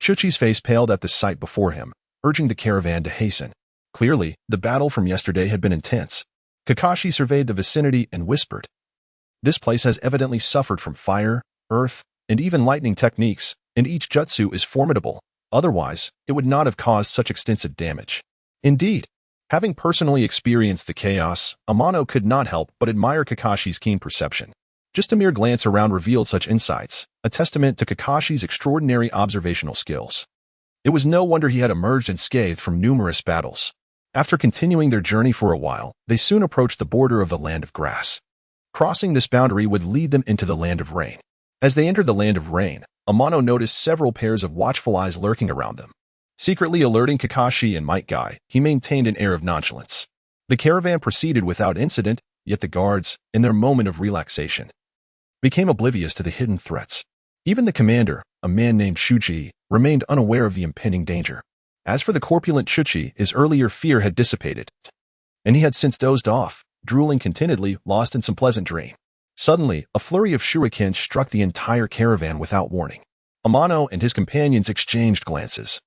Chuchi's face paled at the sight before him, urging the caravan to hasten. Clearly, the battle from yesterday had been intense. Kakashi surveyed the vicinity and whispered, This place has evidently suffered from fire, earth, and even lightning techniques, and each jutsu is formidable. Otherwise, it would not have caused such extensive damage. Indeed, having personally experienced the chaos, Amano could not help but admire Kakashi's keen perception. Just a mere glance around revealed such insights, a testament to Kakashi's extraordinary observational skills. It was no wonder he had emerged unscathed from numerous battles. After continuing their journey for a while, they soon approached the border of the Land of Grass. Crossing this boundary would lead them into the Land of Rain. As they entered the Land of Rain, Amano noticed several pairs of watchful eyes lurking around them. Secretly alerting Kakashi and Might Guy, he maintained an air of nonchalance. The caravan proceeded without incident, yet the guards, in their moment of relaxation, became oblivious to the hidden threats. Even the commander, a man named Shuji, remained unaware of the impending danger. As for the corpulent Chuchi, his earlier fear had dissipated, and he had since dozed off, drooling contentedly, lost in some pleasant dream. Suddenly, a flurry of shurikens struck the entire caravan without warning. Amano and his companions exchanged glances,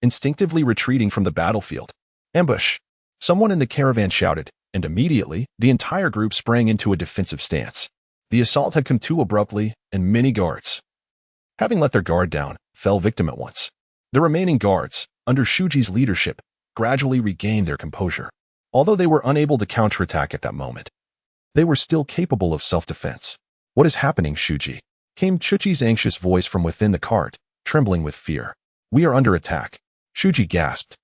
instinctively retreating from the battlefield. Ambush! Someone in the caravan shouted, and immediately, the entire group sprang into a defensive stance. The assault had come too abruptly, and many guards, having let their guard down, fell victim at once. The remaining guards, under Shuji's leadership, gradually regained their composure. Although they were unable to counterattack at that moment, they were still capable of self-defense. What is happening, Shuji? Came Chuchi's anxious voice from within the cart, trembling with fear. We are under attack. Shuji gasped,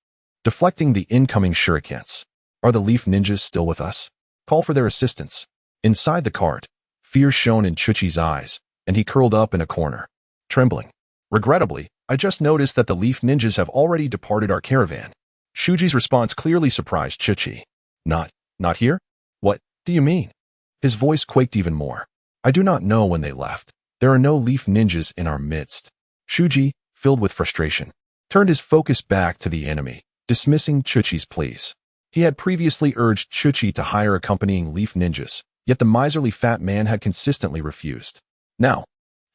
deflecting the incoming shurikens. Are the Leaf Ninjas still with us? Call for their assistance. Inside the cart, fear shone in Chuchi's eyes, and he curled up in a corner, trembling. Regrettably, I just noticed that the Leaf Ninjas have already departed our caravan. Shuji's response clearly surprised Chuchi. Not here? What do you mean? His voice quaked even more. I do not know when they left. There are no Leaf Ninjas in our midst. Shuji, filled with frustration, turned his focus back to the enemy, dismissing Chuchi's pleas. He had previously urged Chuchi to hire accompanying Leaf Ninjas, yet the miserly fat man had consistently refused. Now,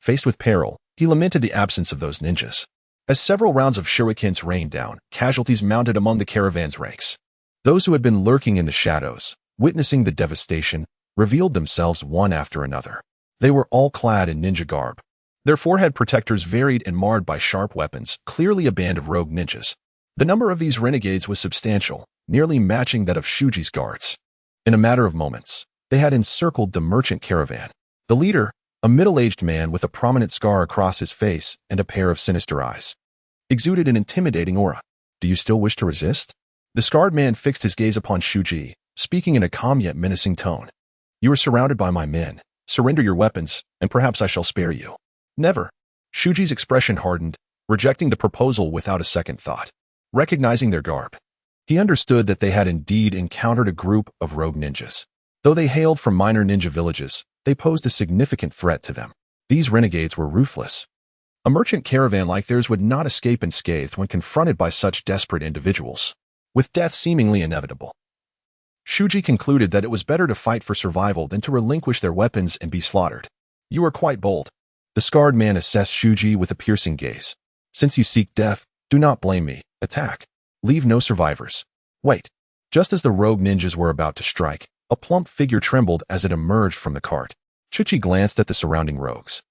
faced with peril, he lamented the absence of those ninjas. As several rounds of shurikens rained down, casualties mounted among the caravan's ranks. Those who had been lurking in the shadows, witnessing the devastation, revealed themselves one after another. They were all clad in ninja garb. Their forehead protectors varied and marred by sharp weapons, clearly a band of rogue ninjas. The number of these renegades was substantial, nearly matching that of Shuji's guards. In a matter of moments, they had encircled the merchant caravan. The leader, a middle-aged man with a prominent scar across his face and a pair of sinister eyes, exuded an intimidating aura. Do you still wish to resist? The scarred man fixed his gaze upon Shuji, speaking in a calm yet menacing tone. You are surrounded by my men. Surrender your weapons, and perhaps I shall spare you. Never. Shuji's expression hardened, rejecting the proposal without a second thought. Recognizing their garb, he understood that they had indeed encountered a group of rogue ninjas. Though they hailed from minor ninja villages, they posed a significant threat to them. These renegades were ruthless. A merchant caravan like theirs would not escape unscathed when confronted by such desperate individuals, with death seemingly inevitable. Shuji concluded that it was better to fight for survival than to relinquish their weapons and be slaughtered. You are quite bold. The scarred man assessed Shuji with a piercing gaze. Since you seek death, do not blame me. Attack. Leave no survivors. Wait. Just as the rogue ninjas were about to strike, a plump figure trembled as it emerged from the cart. Shuji glanced at the surrounding rogues,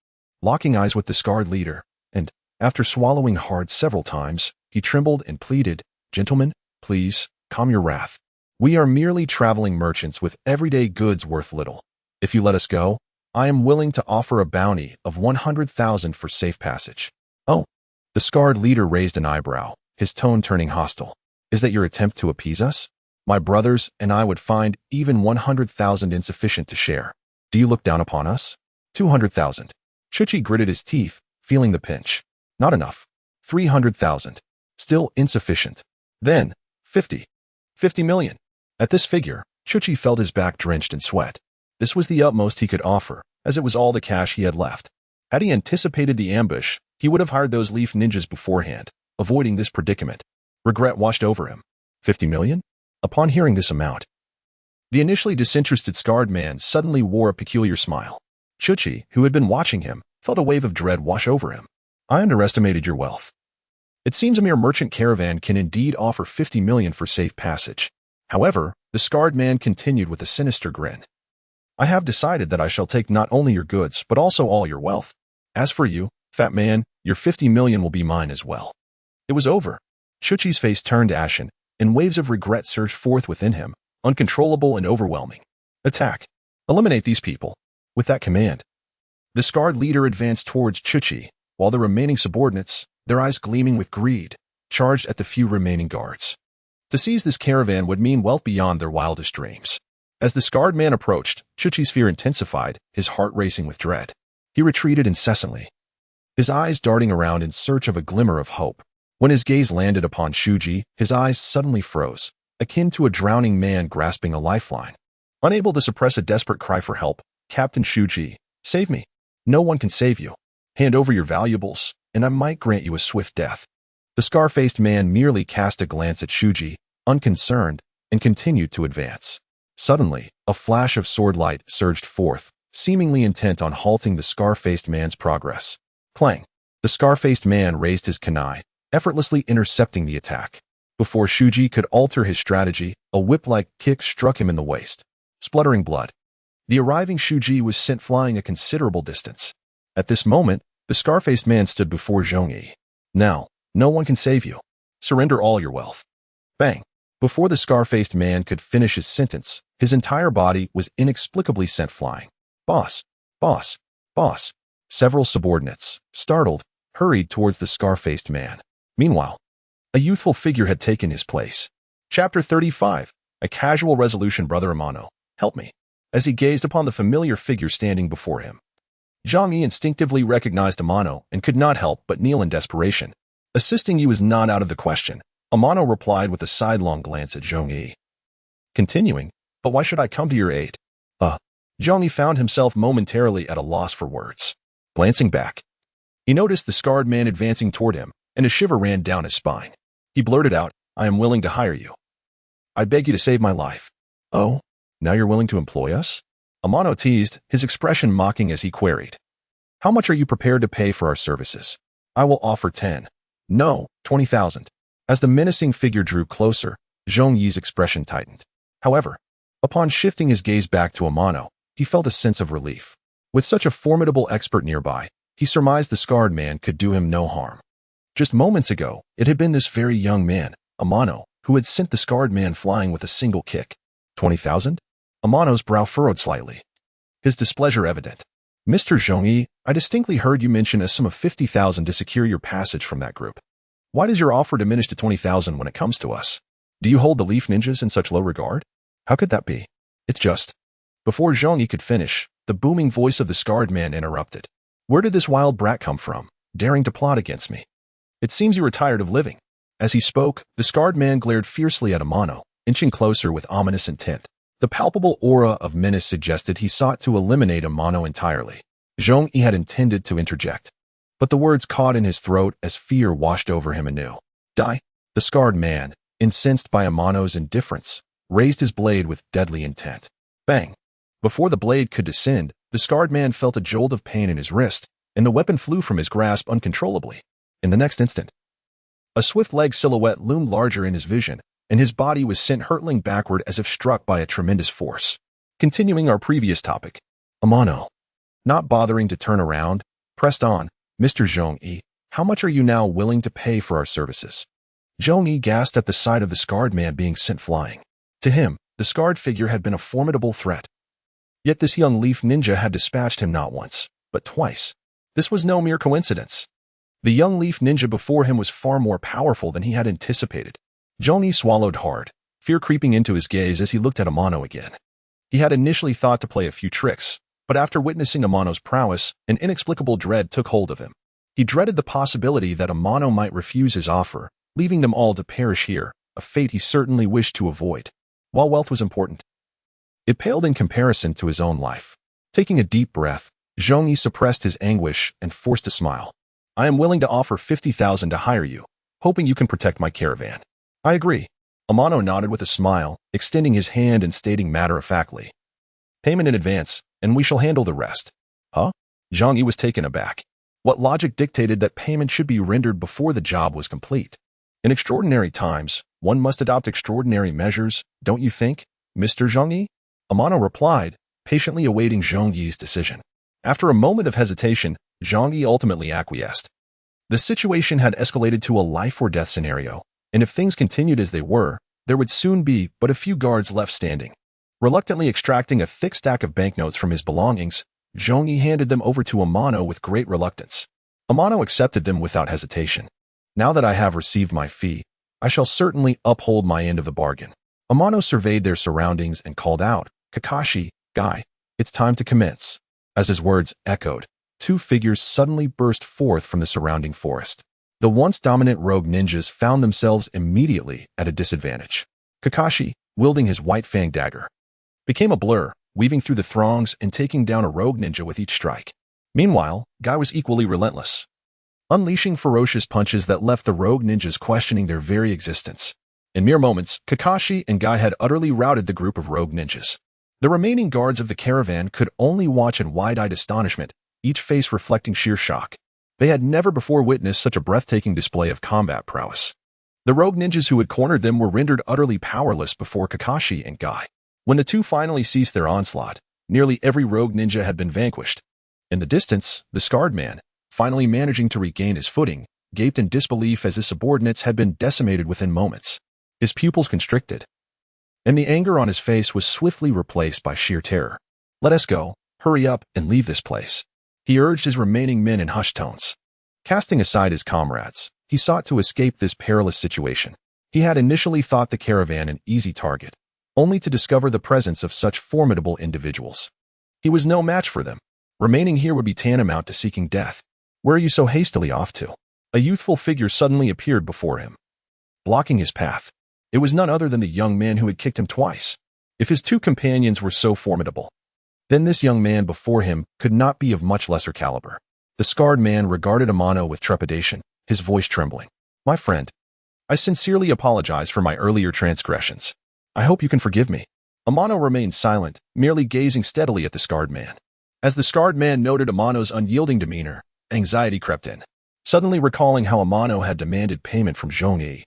locking eyes with the scarred leader, and, after swallowing hard several times, he trembled and pleaded, Gentlemen, please, calm your wrath. We are merely traveling merchants with everyday goods worth little. If you let us go, I am willing to offer a bounty of 100,000 for safe passage. Oh. The scarred leader raised an eyebrow, his tone turning hostile. Is that your attempt to appease us? My brothers and I would find even 100,000 insufficient to share. Do you look down upon us? 200,000. Shuji gritted his teeth, feeling the pinch. Not enough. 300,000. Still insufficient. Then, 50 million. At this figure, Shuji felt his back drenched in sweat. This was the utmost he could offer, as it was all the cash he had left. Had he anticipated the ambush, he would have hired those leaf ninjas beforehand, avoiding this predicament. Regret washed over him. 50 million? Upon hearing this amount, the initially disinterested scarred man suddenly wore a peculiar smile. Shuji, who had been watching him, felt a wave of dread wash over him. I underestimated your wealth. It seems a mere merchant caravan can indeed offer 50 million for safe passage. However, the scarred man continued with a sinister grin. I have decided that I shall take not only your goods, but also all your wealth. As for you, fat man, your 50 million will be mine as well. It was over. Shuchi's face turned ashen, and waves of regret surged forth within him, uncontrollable and overwhelming. Attack. Eliminate these people. With that command, the scarred leader advanced towards Shuchi, while the remaining subordinates, their eyes gleaming with greed, charged at the few remaining guards. To seize this caravan would mean wealth beyond their wildest dreams. As the scarred man approached, Shuchi's fear intensified, his heart racing with dread. He retreated incessantly, his eyes darting around in search of a glimmer of hope. When his gaze landed upon Shuji, his eyes suddenly froze, akin to a drowning man grasping a lifeline. Unable to suppress a desperate cry for help, Captain Shuji, save me. No one can save you. Hand over your valuables, and I might grant you a swift death. The scar-faced man merely cast a glance at Shuji, unconcerned, and continued to advance. Suddenly, a flash of sword light surged forth, seemingly intent on halting the scar-faced man's progress. Clang! The scar-faced man raised his kunai, effortlessly intercepting the attack. Before Shuji could alter his strategy, a whip-like kick struck him in the waist. Spluttering blood. The arriving Shuji was sent flying a considerable distance. At this moment, the scar-faced man stood before Zhongyi. Now, no one can save you. Surrender all your wealth. Bang! Before the scar-faced man could finish his sentence, his entire body was inexplicably sent flying. Boss! Boss! Boss! Several subordinates, startled, hurried towards the scar-faced man. Meanwhile, a youthful figure had taken his place. Chapter 35. A casual resolution. Brother Amano, help me. As he gazed upon the familiar figure standing before him, Zhang Yi instinctively recognized Amano and could not help but kneel in desperation. Assisting you is not out of the question, Amano replied with a sidelong glance at Zhang Yi. Continuing, but why should I come to your aid? Zhang Yi found himself momentarily at a loss for words. Glancing back, he noticed the scarred man advancing toward him, and a shiver ran down his spine. He blurted out, I am willing to hire you. I beg you to save my life. Oh, now you're willing to employ us? Amano teased, his expression mocking as he queried. How much are you prepared to pay for our services? I will offer 10. No, 20,000. As the menacing figure drew closer, Zhong Yi's expression tightened. However, upon shifting his gaze back to Amano, he felt a sense of relief. With such a formidable expert nearby, he surmised the scarred man could do him no harm. Just moments ago, it had been this very young man, Amano, who had sent the scarred man flying with a single kick. 20,000? Amano's brow furrowed slightly, his displeasure evident. Mr. Zhong Yi, I distinctly heard you mention a sum of 50,000 to secure your passage from that group. Why does your offer diminish to 20,000 when it comes to us? Do you hold the Leaf Ninjas in such low regard? How could that be? It's just... Before Zhong Yi could finish, the booming voice of the scarred man interrupted. Where did this wild brat come from, daring to plot against me? It seems you were tired of living. As he spoke, the scarred man glared fiercely at Amano, inching closer with ominous intent. The palpable aura of menace suggested he sought to eliminate Amano entirely. Zhong Yi had intended to interject, but the words caught in his throat as fear washed over him anew. Die! The scarred man, incensed by Amano's indifference, raised his blade with deadly intent. Bang! Before the blade could descend, the scarred man felt a jolt of pain in his wrist, and the weapon flew from his grasp uncontrollably. In the next instant, a swift-legged silhouette loomed larger in his vision, and his body was sent hurtling backward as if struck by a tremendous force. Continuing our previous topic, Amano, not bothering to turn around, pressed on. Mr. Zhong Yi, how much are you now willing to pay for our services? Zhong Yi gasped at the sight of the scarred man being sent flying. To him, the scarred figure had been a formidable threat. Yet this young leaf ninja had dispatched him not once, but twice. This was no mere coincidence. The young leaf ninja before him was far more powerful than he had anticipated. Zhong Yi swallowed hard, fear creeping into his gaze as he looked at Amano again. He had initially thought to play a few tricks, but after witnessing Amano's prowess, an inexplicable dread took hold of him. He dreaded the possibility that Amano might refuse his offer, leaving them all to perish here, a fate he certainly wished to avoid. While wealth was important, it paled in comparison to his own life. Taking a deep breath, Zhong Yi suppressed his anguish and forced a smile. I am willing to offer 50,000 to hire you, hoping you can protect my caravan. I agree. Amano nodded with a smile, extending his hand and stating matter-of-factly. Payment in advance, and we shall handle the rest. Huh? Zhong Yi was taken aback. What logic dictated that payment should be rendered before the job was complete? In extraordinary times, one must adopt extraordinary measures, don't you think, Mr. Zhong Yi? Amano replied, patiently awaiting Zhong Yi's decision. After a moment of hesitation, Zhong Yi ultimately acquiesced. The situation had escalated to a life-or-death scenario, and if things continued as they were, there would soon be but a few guards left standing. Reluctantly extracting a thick stack of banknotes from his belongings, Zhong Yi handed them over to Amano with great reluctance. Amano accepted them without hesitation. Now that I have received my fee, I shall certainly uphold my end of the bargain. Amano surveyed their surroundings and called out, Kakashi, Guy, it's time to commence. As his words echoed, two figures suddenly burst forth from the surrounding forest. The once dominant rogue ninjas found themselves immediately at a disadvantage. Kakashi, wielding his white fang dagger, became a blur, weaving through the throngs and taking down a rogue ninja with each strike. Meanwhile, Guy was equally relentless, unleashing ferocious punches that left the rogue ninjas questioning their very existence. In mere moments, Kakashi and Guy had utterly routed the group of rogue ninjas. The remaining guards of the caravan could only watch in wide-eyed astonishment, each face reflecting sheer shock. They had never before witnessed such a breathtaking display of combat prowess. The rogue ninjas who had cornered them were rendered utterly powerless before Kakashi and Guy. When the two finally ceased their onslaught, nearly every rogue ninja had been vanquished. In the distance, the scarred man, finally managing to regain his footing, gaped in disbelief as his subordinates had been decimated within moments. His pupils constricted, and the anger on his face was swiftly replaced by sheer terror. Let us go, hurry up, and leave this place, he urged his remaining men in hushed tones. Casting aside his comrades, he sought to escape this perilous situation. He had initially thought the caravan an easy target, only to discover the presence of such formidable individuals. He was no match for them. Remaining here would be tantamount to seeking death. Where are you so hastily off to? A youthful figure suddenly appeared before him, blocking his path. It was none other than the young man who had kicked him twice. If his two companions were so formidable, then this young man before him could not be of much lesser caliber. The scarred man regarded Amano with trepidation, his voice trembling. My friend, I sincerely apologize for my earlier transgressions. I hope you can forgive me. Amano remained silent, merely gazing steadily at the scarred man. As the scarred man noted Amano's unyielding demeanor, anxiety crept in. suddenly recalling how Amano had demanded payment from Zhongyi.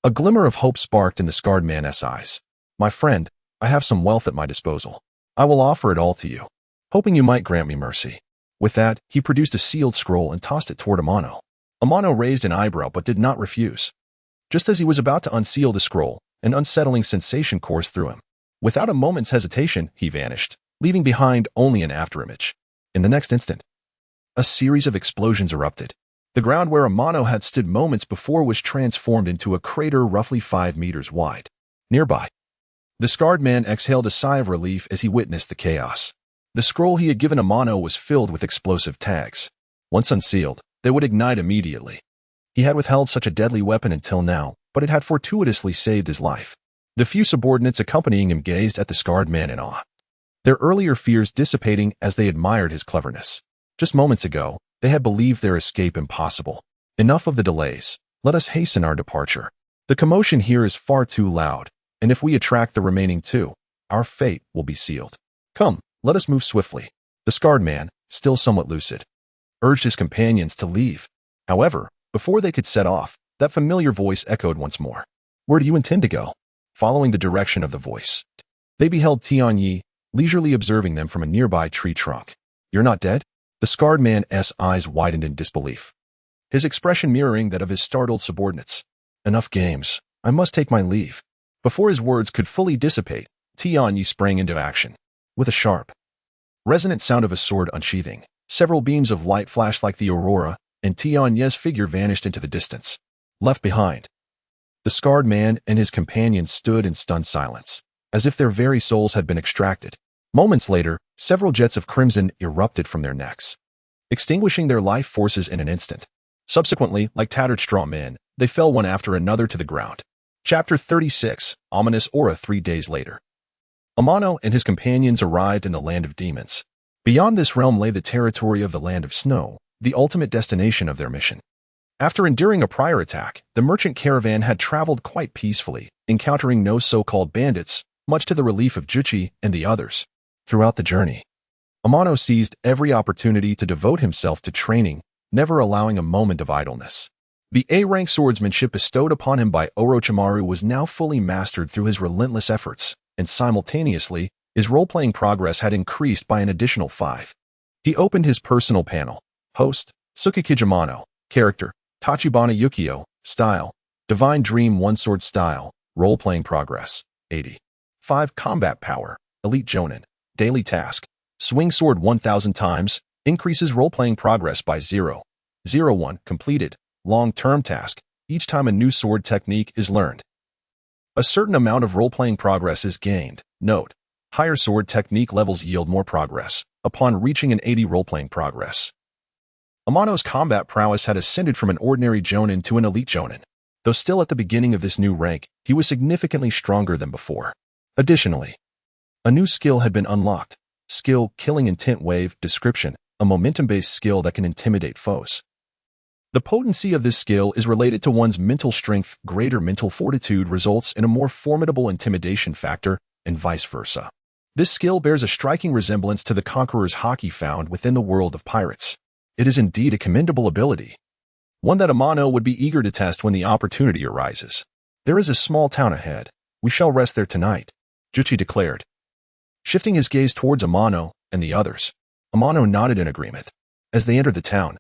A glimmer of hope sparked in the scarred man's eyes. "My friend, I have some wealth at my disposal. I will offer it all to you, hoping you might grant me mercy." With that, he produced a sealed scroll and tossed it toward Amano. Amano raised an eyebrow but did not refuse. Just as he was about to unseal the scroll, an unsettling sensation coursed through him. Without a moment's hesitation, he vanished, leaving behind only an afterimage. In the next instant, a series of explosions erupted. The ground where Amano had stood moments before was transformed into a crater roughly 5 meters wide. Nearby, the scarred man exhaled a sigh of relief as he witnessed the chaos. The scroll he had given Amano was filled with explosive tags. Once unsealed, they would ignite immediately. He had withheld such a deadly weapon until now, but it had fortuitously saved his life. The few subordinates accompanying him gazed at the scarred man in awe, their earlier fears dissipating as they admired his cleverness. Just moments ago, they had believed their escape impossible. Enough of the delays. Let us hasten our departure. The commotion here is far too loud, and if we attract the remaining two, our fate will be sealed. Come, let us move swiftly. The scarred man, still somewhat lucid, urged his companions to leave. However, before they could set off, that familiar voice echoed once more. Where do you intend to go? Following the direction of the voice, they beheld Tianyi, leisurely observing them from a nearby tree trunk. You're not dead? The scarred man's eyes widened in disbelief, his expression mirroring that of his startled subordinates. Enough games. I must take my leave. Before his words could fully dissipate, Tianyi sprang into action. With a sharp, resonant sound of a sword unsheathing, several beams of light flashed like the aurora, and Tianyi's figure vanished into the distance. Left behind, the scarred man and his companions stood in stunned silence, as if their very souls had been extracted. Moments later, several jets of crimson erupted from their necks, extinguishing their life forces in an instant. Subsequently, like tattered straw men, they fell one after another to the ground. Chapter 36, Ominous Aura. 3 days later, Amano and his companions arrived in the Land of Demons. Beyond this realm lay the territory of the Land of Snow, the ultimate destination of their mission. After enduring a prior attack, the merchant caravan had traveled quite peacefully, encountering no so-called bandits, much to the relief of Juchi and the others. Throughout the journey, Amano seized every opportunity to devote himself to training, never allowing a moment of idleness. The A-rank swordsmanship bestowed upon him by Orochimaru was now fully mastered through his relentless efforts, and simultaneously, his role-playing progress had increased by an additional 5. He opened his personal panel. Host, Tsukikage Amano. Character, Tachibana Ukyo. Style, Divine Dream One Sword Style. Role-playing progress, 80. 5. Combat power, Elite Jonin. Daily task, swing sword 1,000 times, increases role-playing progress by 0.01. Completed. Long-term task, each time a new sword technique is learned, a certain amount of role-playing progress is gained. Note, higher sword technique levels yield more progress upon reaching an 80 role-playing progress. Amano's combat prowess had ascended from an ordinary Jonin to an elite Jonin. Though still at the beginning of this new rank, he was significantly stronger than before. Additionally, a new skill had been unlocked. Skill, Killing Intent Wave. Description, a momentum-based skill that can intimidate foes. The potency of this skill is related to one's mental strength. Greater mental fortitude results in a more formidable intimidation factor, and vice versa. This skill bears a striking resemblance to the Conqueror's Haki found within the world of pirates. It is indeed a commendable ability, one that Amano would be eager to test when the opportunity arises. There is a small town ahead. We shall rest there tonight, Juchi declared, shifting his gaze towards Amano and the others. Amano nodded in agreement. As they entered the town,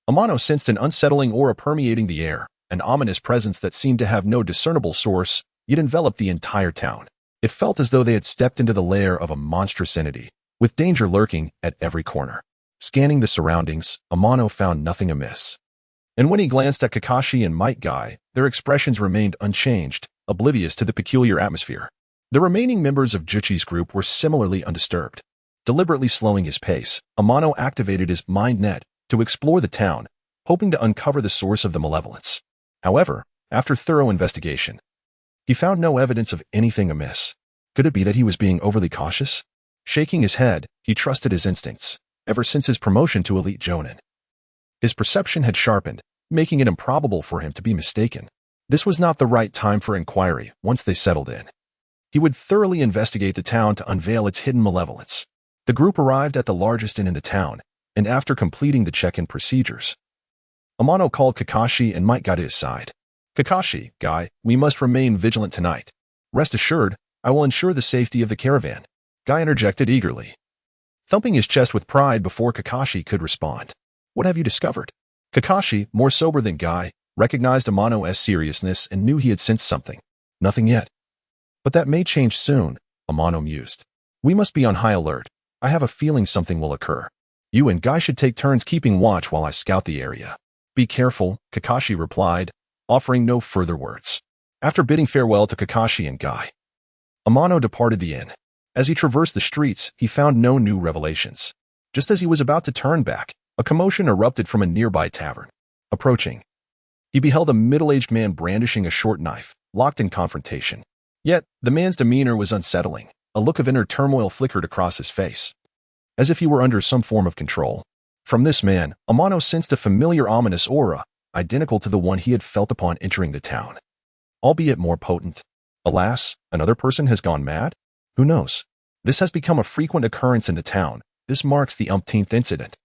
Amano sensed an unsettling aura permeating the air, an ominous presence that seemed to have no discernible source, yet enveloped the entire town. It felt as though they had stepped into the lair of a monstrous entity, with danger lurking at every corner. Scanning the surroundings, Amano found nothing amiss. And when he glanced at Kakashi and Might Guy, their expressions remained unchanged, oblivious to the peculiar atmosphere. The remaining members of Juchi's group were similarly undisturbed. Deliberately slowing his pace, Amano activated his mind net to explore the town, hoping to uncover the source of the malevolence. However, after thorough investigation, he found no evidence of anything amiss. Could it be that he was being overly cautious? Shaking his head, he trusted his instincts. Ever since his promotion to Elite Jonin, his perception had sharpened, making it improbable for him to be mistaken. This was not the right time for inquiry. Once they settled in, he would thoroughly investigate the town to unveil its hidden malevolence. The group arrived at the largest inn in the town, and after completing the check-in procedures, Amano called Kakashi and Might Guy to his side. Kakashi, Guy, we must remain vigilant tonight. Rest assured, I will ensure the safety of the caravan. Guy interjected eagerly, thumping his chest with pride before Kakashi could respond. What have you discovered? Kakashi, more sober than Guy, recognized Amano's seriousness and knew he had sensed something. Nothing yet. But that may change soon, Amano mused. We must be on high alert. I have a feeling something will occur. You and Guy should take turns keeping watch while I scout the area. Be careful, Kakashi replied, offering no further words. After bidding farewell to Kakashi and Guy, Amano departed the inn. As he traversed the streets, he found no new revelations. Just as he was about to turn back, a commotion erupted from a nearby tavern. Approaching, he beheld a middle-aged man brandishing a short knife, locked in confrontation. Yet, the man's demeanor was unsettling. A look of inner turmoil flickered across his face, as if he were under some form of control. From this man, Amano sensed a familiar ominous aura, identical to the one he had felt upon entering the town, albeit more potent. Alas, another person has gone mad? Who knows? This has become a frequent occurrence in the town. This marks the umpteenth incident.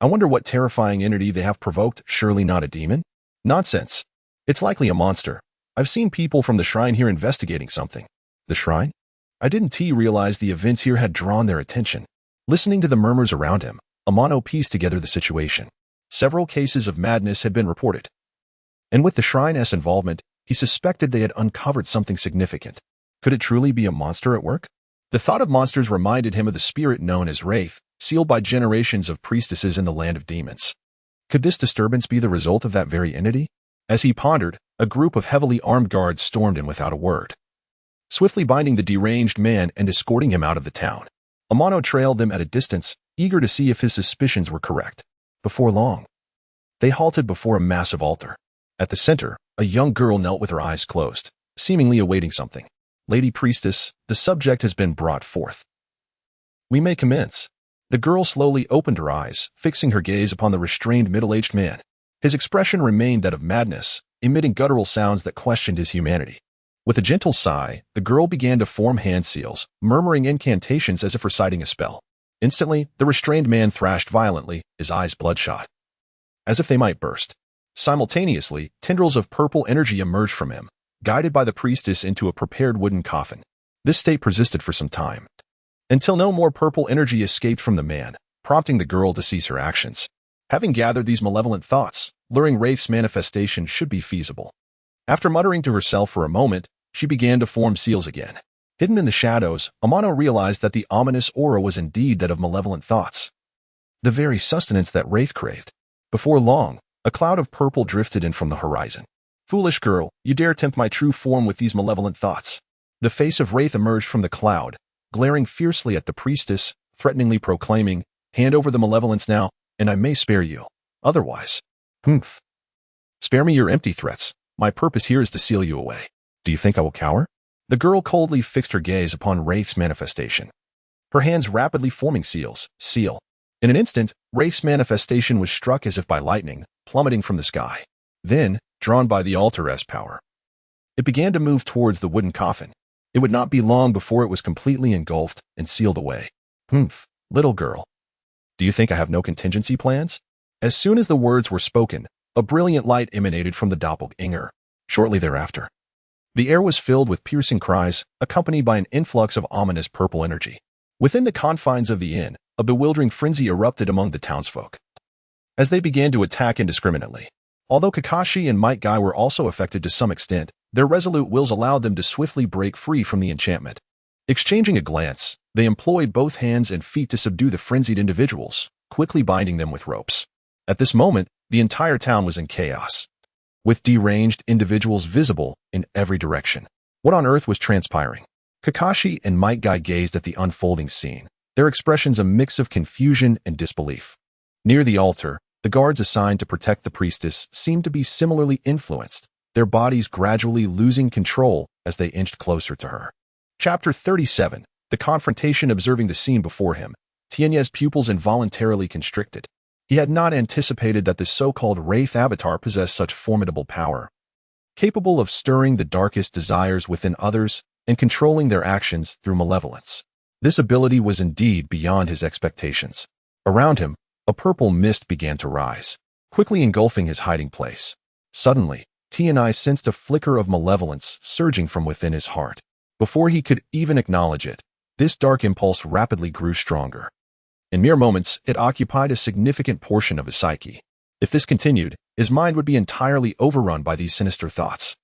I wonder what terrifying entity they have provoked. Surely not a demon? Nonsense. It's likely a monster. I've seen people from the shrine here investigating something. The shrine? I didn't realize the events here had drawn their attention. Listening to the murmurs around him, Amano pieced together the situation. Several cases of madness had been reported, and with the shrine's involvement, he suspected they had uncovered something significant. Could it truly be a monster at work? The thought of monsters reminded him of the spirit known as Wraith, sealed by generations of priestesses in the land of demons. Could this disturbance be the result of that very entity? As he pondered, a group of heavily armed guards stormed in without a word, swiftly binding the deranged man and escorting him out of the town. Amano trailed them at a distance, eager to see if his suspicions were correct. Before long, they halted before a massive altar. At the center, a young girl knelt with her eyes closed, seemingly awaiting something. Lady Priestess, the subject has been brought forth. We may commence. The girl slowly opened her eyes, fixing her gaze upon the restrained middle-aged man. His expression remained that of madness, emitting guttural sounds that questioned his humanity. With a gentle sigh, the girl began to form hand seals, murmuring incantations as if reciting a spell. Instantly, the restrained man thrashed violently, his eyes bloodshot, as if they might burst. Simultaneously, tendrils of purple energy emerged from him, guided by the priestess into a prepared wooden coffin. This state persisted for some time, until no more purple energy escaped from the man, prompting the girl to cease her actions. Having gathered these malevolent thoughts, luring Wraith's manifestation should be feasible. After muttering to herself for a moment, she began to form seals again. Hidden in the shadows, Amano realized that the ominous aura was indeed that of malevolent thoughts, the very sustenance that Wraith craved. Before long, a cloud of purple drifted in from the horizon. Foolish girl, you dare tempt my true form with these malevolent thoughts. The face of Wraith emerged from the cloud, glaring fiercely at the priestess, threateningly proclaiming, hand over the malevolence now, and I may spare you. Otherwise, humph. Spare me your empty threats. My purpose here is to seal you away. Do you think I will cower? The girl coldly fixed her gaze upon Wraith's manifestation, her hands rapidly forming seals. Seal. In an instant, Wraith's manifestation was struck as if by lightning, plummeting from the sky. Then, drawn by the altar's power, it began to move towards the wooden coffin. It would not be long before it was completely engulfed and sealed away. Humph, little girl. Do you think I have no contingency plans? As soon as the words were spoken, a brilliant light emanated from the doppelganger. Shortly thereafter, the air was filled with piercing cries, accompanied by an influx of ominous purple energy. Within the confines of the inn, a bewildering frenzy erupted among the townsfolk, as they began to attack indiscriminately. Although Kakashi and Might Guy were also affected to some extent, their resolute wills allowed them to swiftly break free from the enchantment. Exchanging a glance, they employed both hands and feet to subdue the frenzied individuals, quickly binding them with ropes. At this moment, the entire town was in chaos, with deranged individuals visible in every direction. What on earth was transpiring? Kakashi and Might Guy gazed at the unfolding scene, their expressions a mix of confusion and disbelief. Near the altar, the guards assigned to protect the priestess seemed to be similarly influenced, their bodies gradually losing control as they inched closer to her. Chapter 37. The confrontation. Observing the scene before him, Tienye's pupils involuntarily constricted. He had not anticipated that the so-called Wraith avatar possessed such formidable power, capable of stirring the darkest desires within others and controlling their actions through malevolence. This ability was indeed beyond his expectations. Around him, a purple mist began to rise, quickly engulfing his hiding place. Suddenly, Tianai sensed a flicker of malevolence surging from within his heart. Before he could even acknowledge it, this dark impulse rapidly grew stronger. In mere moments, it occupied a significant portion of his psyche. If this continued, his mind would be entirely overrun by these sinister thoughts,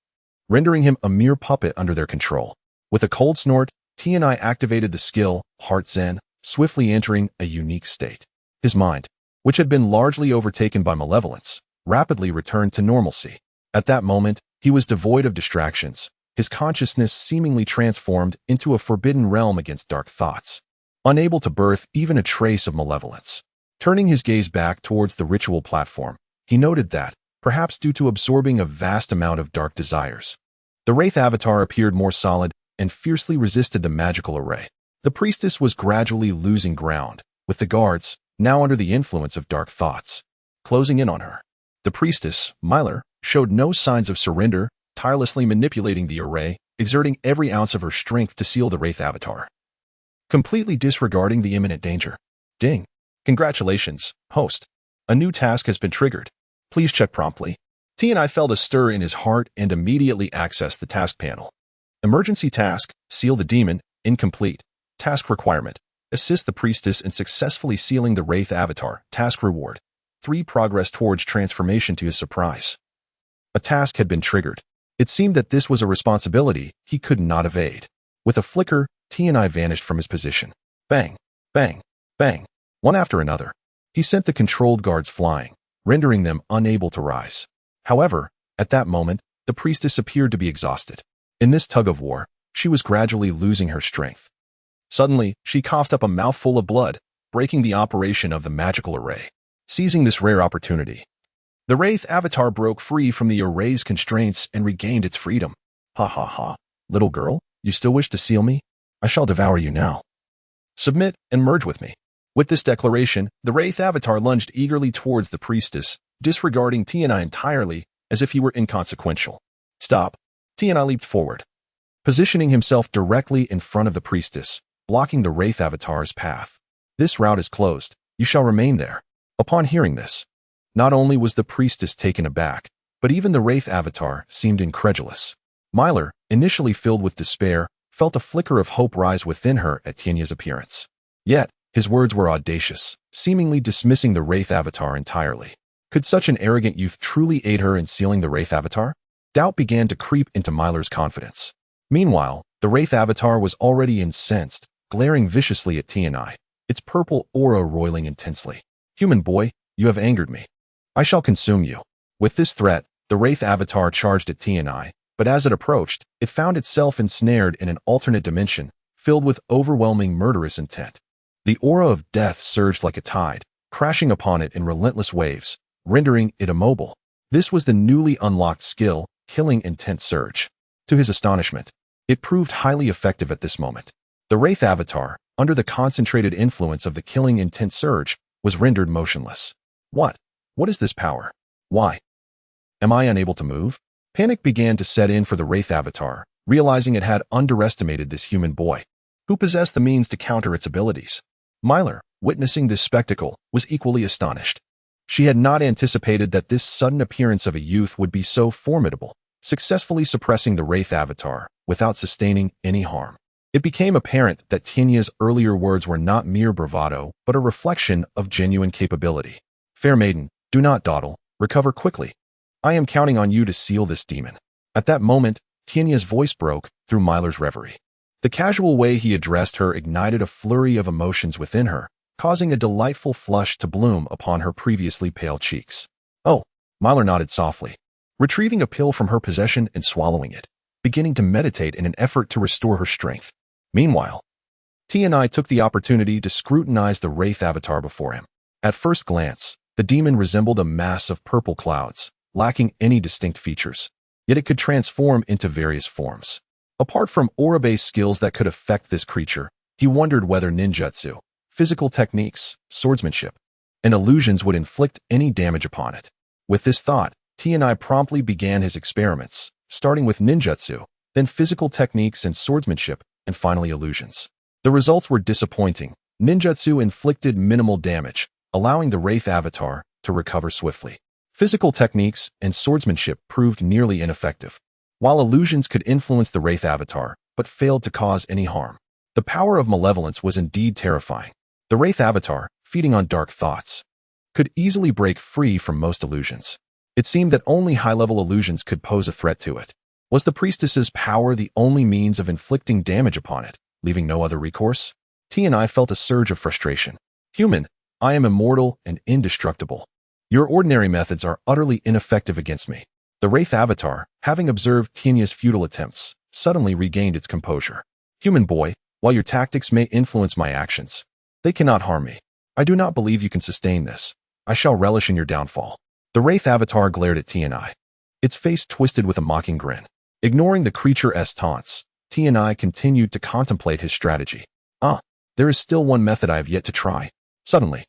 rendering him a mere puppet under their control. With a cold snort, Tianai activated the skill, Heart Zen, swiftly entering a unique state. His mind, which had been largely overtaken by malevolence, rapidly returned to normalcy. At that moment, he was devoid of distractions, his consciousness seemingly transformed into a forbidden realm against dark thoughts, unable to birth even a trace of malevolence. Turning his gaze back towards the ritual platform, he noted that, perhaps due to absorbing a vast amount of dark desires, the Wraith avatar appeared more solid and fiercely resisted the magical array. The priestess was gradually losing ground, with the guards, now under the influence of dark thoughts, closing in on her. The priestess, Myler, showed no signs of surrender, tirelessly manipulating the array, exerting every ounce of her strength to seal the Wraith avatar, completely disregarding the imminent danger. Ding. Congratulations, host. A new task has been triggered. Please check promptly. Tianai felt a stir in his heart and immediately accessed the task panel. Emergency task, seal the demon, incomplete. Task requirement, assist the priestess in successfully sealing the Wraith avatar. Task reward, 3 progress towards transformation. To his surprise, a task had been triggered. It seemed that this was a responsibility he could not evade. With a flicker, Tianai vanished from his position. Bang, bang, bang. One after another, he sent the controlled guards flying, rendering them unable to rise. However, at that moment, the priestess appeared to be exhausted. In this tug-of-war, she was gradually losing her strength. Suddenly, she coughed up a mouthful of blood, breaking the operation of the magical array. Seizing this rare opportunity, the Wraith avatar broke free from the array's constraints and regained its freedom. Ha ha ha. Little girl, you still wish to seal me? I shall devour you now. Submit and merge with me. With this declaration, the Wraith avatar lunged eagerly towards the priestess, disregarding Tianai entirely as if he were inconsequential. Stop. Tianai leaped forward, positioning himself directly in front of the priestess, blocking the Wraith avatar's path. This route is closed. You shall remain there. Upon hearing this, not only was the priestess taken aback, but even the Wraith avatar seemed incredulous. Myler, initially filled with despair, felt a flicker of hope rise within her at Tianai's appearance. Yet, his words were audacious, seemingly dismissing the Wraith avatar entirely. Could such an arrogant youth truly aid her in sealing the Wraith avatar? Doubt began to creep into Myler's confidence. Meanwhile, the Wraith avatar was already incensed, glaring viciously at Tianai, its purple aura roiling intensely. Human boy, you have angered me. I shall consume you. With this threat, the Wraith avatar charged at Tianai, but as it approached, it found itself ensnared in an alternate dimension, filled with overwhelming murderous intent. The aura of death surged like a tide, crashing upon it in relentless waves, rendering it immobile. This was the newly unlocked skill, Killing Intent Surge. To his astonishment, it proved highly effective at this moment. The Wraith avatar, under the concentrated influence of the Killing Intent Surge, was rendered motionless. What? What is this power? Why? Am I unable to move? Panic began to set in for the Wraith avatar, realizing it had underestimated this human boy, who possessed the means to counter its abilities. Myler, witnessing this spectacle, was equally astonished. She had not anticipated that this sudden appearance of a youth would be so formidable, successfully suppressing the Wraith avatar without sustaining any harm. It became apparent that Tianai's earlier words were not mere bravado, but a reflection of genuine capability. Fair maiden, do not dawdle, recover quickly. I am counting on you to seal this demon. At that moment, Tianai's voice broke through Myler's reverie. The casual way he addressed her ignited a flurry of emotions within her, causing a delightful flush to bloom upon her previously pale cheeks. Oh, Myler nodded softly, retrieving a pill from her possession and swallowing it, beginning to meditate in an effort to restore her strength. Meanwhile, Tianai took the opportunity to scrutinize the Wraith avatar before him. At first glance, the demon resembled a mass of purple clouds, lacking any distinct features, yet it could transform into various forms. Apart from aura-based skills that could affect this creature, he wondered whether ninjutsu, physical techniques, swordsmanship, and illusions would inflict any damage upon it. With this thought, Tianai promptly began his experiments, starting with ninjutsu, then physical techniques and swordsmanship, and finally illusions. The results were disappointing. Ninjutsu inflicted minimal damage, allowing the Wraith avatar to recover swiftly. Physical techniques and swordsmanship proved nearly ineffective, while illusions could influence the Wraith Avatar, but failed to cause any harm. The power of malevolence was indeed terrifying. The Wraith Avatar, feeding on dark thoughts, could easily break free from most illusions. It seemed that only high-level illusions could pose a threat to it. Was the priestess's power the only means of inflicting damage upon it, leaving no other recourse? T and I felt a surge of frustration. Human, I am immortal and indestructible. Your ordinary methods are utterly ineffective against me. The Wraith Avatar, having observed Tinya's futile attempts, suddenly regained its composure. Human boy, while your tactics may influence my actions, they cannot harm me. I do not believe you can sustain this. I shall relish in your downfall. The Wraith Avatar glared at T and I. Its face twisted with a mocking grin. Ignoring the creature's taunts, T and I continued to contemplate his strategy. There is still one method I have yet to try. Suddenly,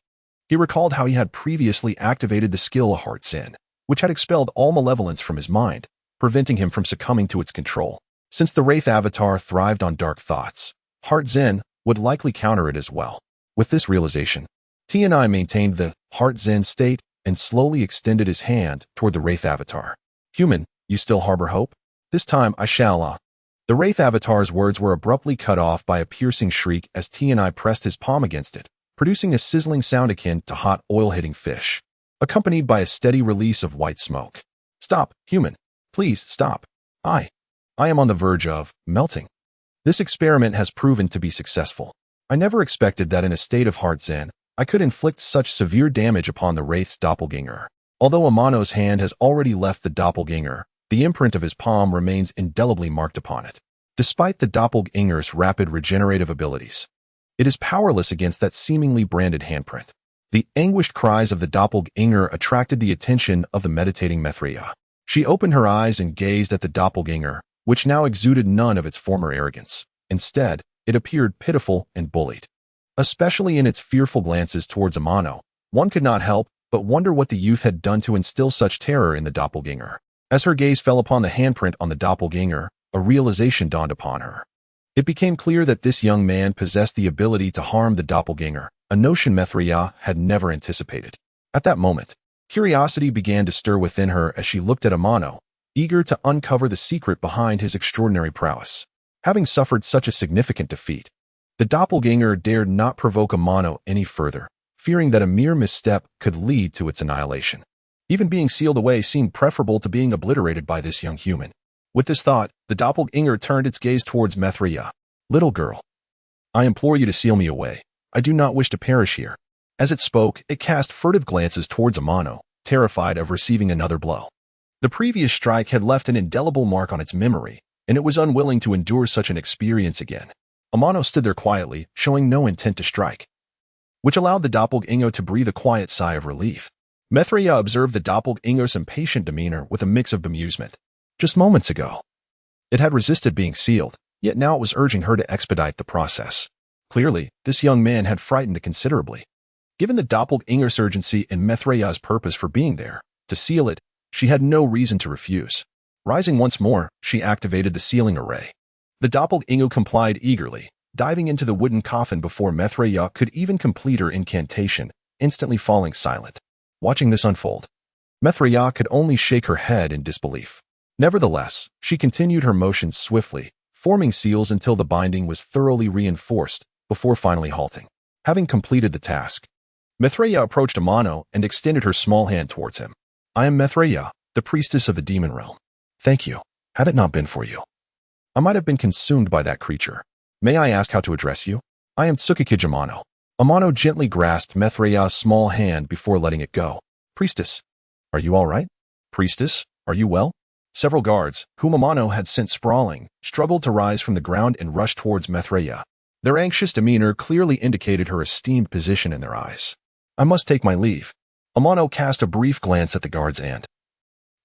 he recalled how he had previously activated the skill Heart Zen, which had expelled all malevolence from his mind, preventing him from succumbing to its control. Since the Wraith Avatar thrived on dark thoughts, Heart Zen would likely counter it as well. With this realization, T and I maintained the Heart Zen state and slowly extended his hand toward the Wraith Avatar. Human, you still harbor hope? This time I shall, The Wraith Avatar's words were abruptly cut off by a piercing shriek as T and I pressed his palm against it, producing a sizzling sound akin to hot oil hitting fish, accompanied by a steady release of white smoke. Stop, human. Please stop. I am on the verge of melting. This experiment has proven to be successful. I never expected that in a state of Heart Zen, I could inflict such severe damage upon the Wraith's doppelganger. Although Amano's hand has already left the doppelganger, the imprint of his palm remains indelibly marked upon it. Despite the doppelganger's rapid regenerative abilities, it is powerless against that seemingly branded handprint. The anguished cries of the doppelganger attracted the attention of the meditating Mithria. She opened her eyes and gazed at the doppelganger, which now exuded none of its former arrogance. Instead, it appeared pitiful and bullied. Especially in its fearful glances towards Amano, one could not help but wonder what the youth had done to instill such terror in the doppelganger. As her gaze fell upon the handprint on the doppelganger, a realization dawned upon her. It became clear that this young man possessed the ability to harm the doppelganger, a notion Mithria had never anticipated. At that moment, curiosity began to stir within her as she looked at Amano, eager to uncover the secret behind his extraordinary prowess. Having suffered such a significant defeat, the doppelganger dared not provoke Amano any further, fearing that a mere misstep could lead to its annihilation. Even being sealed away seemed preferable to being obliterated by this young human. With this thought, the doppelganger turned its gaze towards Mithria. Little girl, I implore you to seal me away. I do not wish to perish here. As it spoke, it cast furtive glances towards Amano, terrified of receiving another blow. The previous strike had left an indelible mark on its memory, and it was unwilling to endure such an experience again. Amano stood there quietly, showing no intent to strike, which allowed the doppelganger to breathe a quiet sigh of relief. Mithria observed the doppelganger's impatient demeanor with a mix of bemusement. Just moments ago, it had resisted being sealed, yet now it was urging her to expedite the process. Clearly, this young man had frightened it considerably. Given the doppelganger's urgency and Mithria's purpose for being there, to seal it, she had no reason to refuse. Rising once more, she activated the sealing array. The doppelganger complied eagerly, diving into the wooden coffin before Mithria could even complete her incantation, instantly falling silent. Watching this unfold, Mithria could only shake her head in disbelief. Nevertheless, she continued her motions swiftly, forming seals until the binding was thoroughly reinforced, before finally halting. Having completed the task, Mithria approached Amano and extended her small hand towards him. I am Mithria, the priestess of the demon realm. Thank you. Had it not been for you, I might have been consumed by that creature. May I ask how to address you? I am Tsukikage Amano. Amano gently grasped Mithria's small hand before letting it go. Priestess, are you all right? Priestess, are you well? Several guards, whom Amano had sent sprawling, struggled to rise from the ground and rush towards Mithria. Their anxious demeanor clearly indicated her esteemed position in their eyes. I must take my leave. Amano cast a brief glance at the guards and,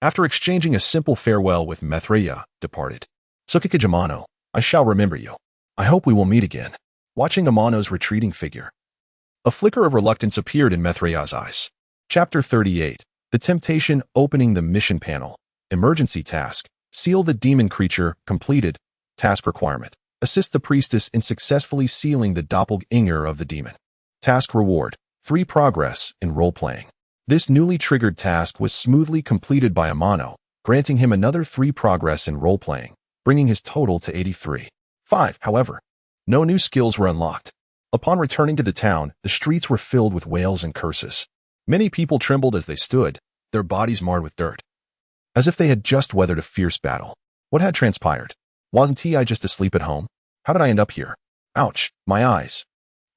after exchanging a simple farewell with Mithria, departed. Tsukikage Amano, I shall remember you. I hope we will meet again. Watching Amano's retreating figure, a flicker of reluctance appeared in Mithria's eyes. Chapter 38. The Temptation. Opening the mission panel. Emergency task. Seal the demon creature. Completed. Task requirement. Assist the priestess in successfully sealing the doppelganger of the demon. Task reward. 3 progress in role-playing. This newly triggered task was smoothly completed by Amano, granting him another 3 progress in role-playing, bringing his total to 83. 5. However, no new skills were unlocked. Upon returning to the town, the streets were filled with wails and curses. Many people trembled as they stood, their bodies marred with dirt, as if they had just weathered a fierce battle. What had transpired? Wasn't I just asleep at home? How did I end up here? Ouch, my eyes.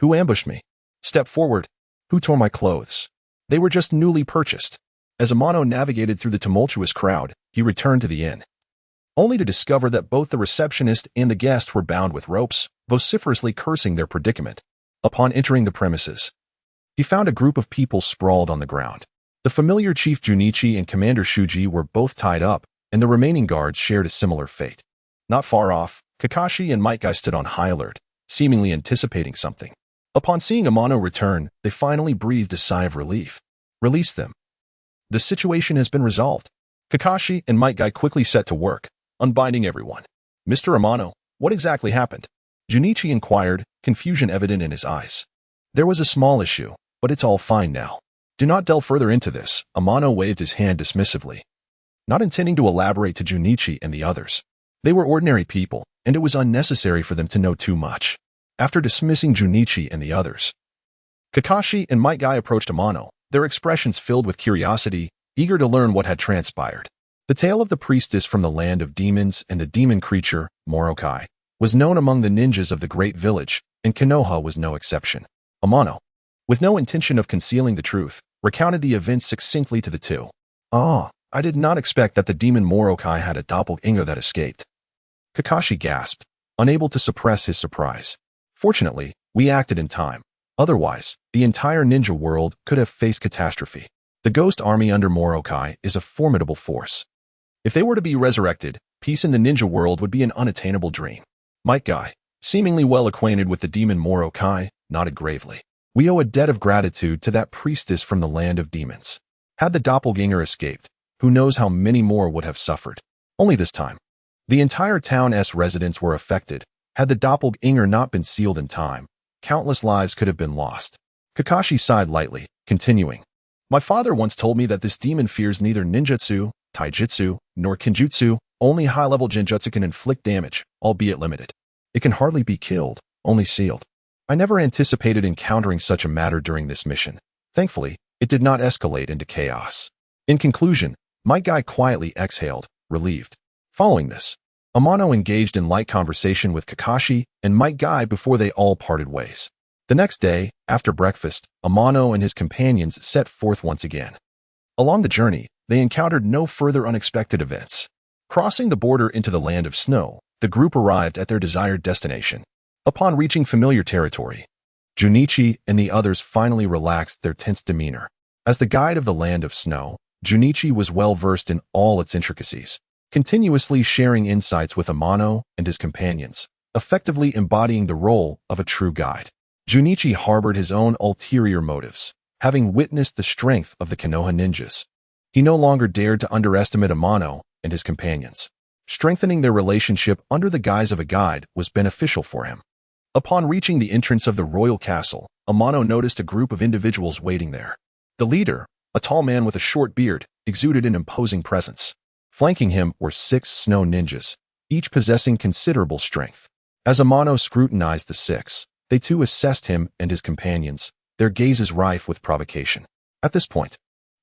Who ambushed me? Step forward. Who tore my clothes? They were just newly purchased. As Amano navigated through the tumultuous crowd, he returned to the inn, only to discover that both the receptionist and the guest were bound with ropes, vociferously cursing their predicament. Upon entering the premises, he found a group of people sprawled on the ground. The familiar Chief Junichi and Commander Shuji were both tied up, and the remaining guards shared a similar fate. Not far off, Kakashi and Might Guy stood on high alert, seemingly anticipating something. Upon seeing Amano return, they finally breathed a sigh of relief. Release them. The situation has been resolved. Kakashi and Might Guy quickly set to work, unbinding everyone. Mr. Amano, what exactly happened? Junichi inquired, confusion evident in his eyes. There was a small issue, but it's all fine now. Do not delve further into this. Amano waved his hand dismissively, not intending to elaborate to Junichi and the others. They were ordinary people, and it was unnecessary for them to know too much. After dismissing Junichi and the others, Kakashi and Might Guy approached Amano, their expressions filled with curiosity, eager to learn what had transpired. The tale of the priestess from the land of demons and the demon creature, Morokai, was known among the ninjas of the great village, and Konoha was no exception. Amano, with no intention of concealing the truth, recounted the events succinctly to the two. I did not expect that the demon Morokai had a doppelganger that escaped. Kakashi gasped, unable to suppress his surprise. Fortunately, we acted in time. Otherwise, the entire ninja world could have faced catastrophe. The ghost army under Morokai is a formidable force. If they were to be resurrected, peace in the ninja world would be an unattainable dream. Might Guy, seemingly well acquainted with the demon Morokai, nodded gravely. We owe a debt of gratitude to that priestess from the land of demons. Had the doppelganger escaped, who knows how many more would have suffered. Only this time, the entire town's residents were affected. Had the doppelganger not been sealed in time, countless lives could have been lost. Kakashi sighed lightly, continuing. My father once told me that this demon fears neither ninjutsu, taijutsu, nor kinjutsu. Only high-level genjutsu can inflict damage, albeit limited. It can hardly be killed, only sealed. I never anticipated encountering such a matter during this mission. Thankfully, it did not escalate into chaos. In conclusion, Might Guy quietly exhaled, relieved. Following this, Amano engaged in light conversation with Kakashi and Might Guy before they all parted ways. The next day, after breakfast, Amano and his companions set forth once again. Along the journey, they encountered no further unexpected events. Crossing the border into the land of snow, the group arrived at their desired destination. Upon reaching familiar territory, Junichi and the others finally relaxed their tense demeanor. As the guide of the land of snow, Junichi was well versed in all its intricacies, continuously sharing insights with Amano and his companions, effectively embodying the role of a true guide. Junichi harbored his own ulterior motives, having witnessed the strength of the Konoha ninjas. He no longer dared to underestimate Amano and his companions. Strengthening their relationship under the guise of a guide was beneficial for him. Upon reaching the entrance of the royal castle, Amano noticed a group of individuals waiting there. The leader, a tall man with a short beard, exuded an imposing presence. Flanking him were 6 snow ninjas, each possessing considerable strength. As Amano scrutinized the 6, they too assessed him and his companions, their gazes rife with provocation. At this point,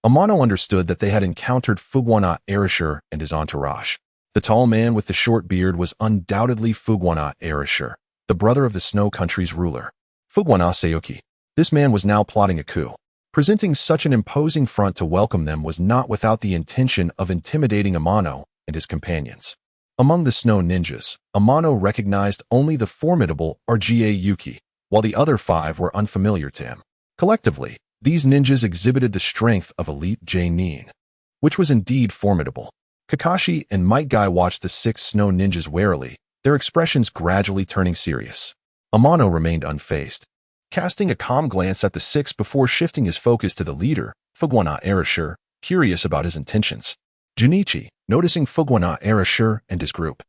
Amano understood that they had encountered Fuguana Erasure and his entourage. The tall man with the short beard was undoubtedly Fuguana Erasure, the brother of the Snow Country's ruler, Fuguana Sayuki. This man was now plotting a coup. Presenting such an imposing front to welcome them was not without the intention of intimidating Amano and his companions. Among the snow ninjas, Amano recognized only the formidable RGA Yuki, while the other 5 were unfamiliar to him. Collectively, these ninjas exhibited the strength of elite J-nin, which was indeed formidable. Kakashi and Might Guy watched the 6 snow ninjas warily, their expressions gradually turning serious. Amano remained unfazed, casting a calm glance at the 6 before shifting his focus to the leader, Fuguana Erasure, curious about his intentions. Junichi, noticing Fuguana Erasure and his group,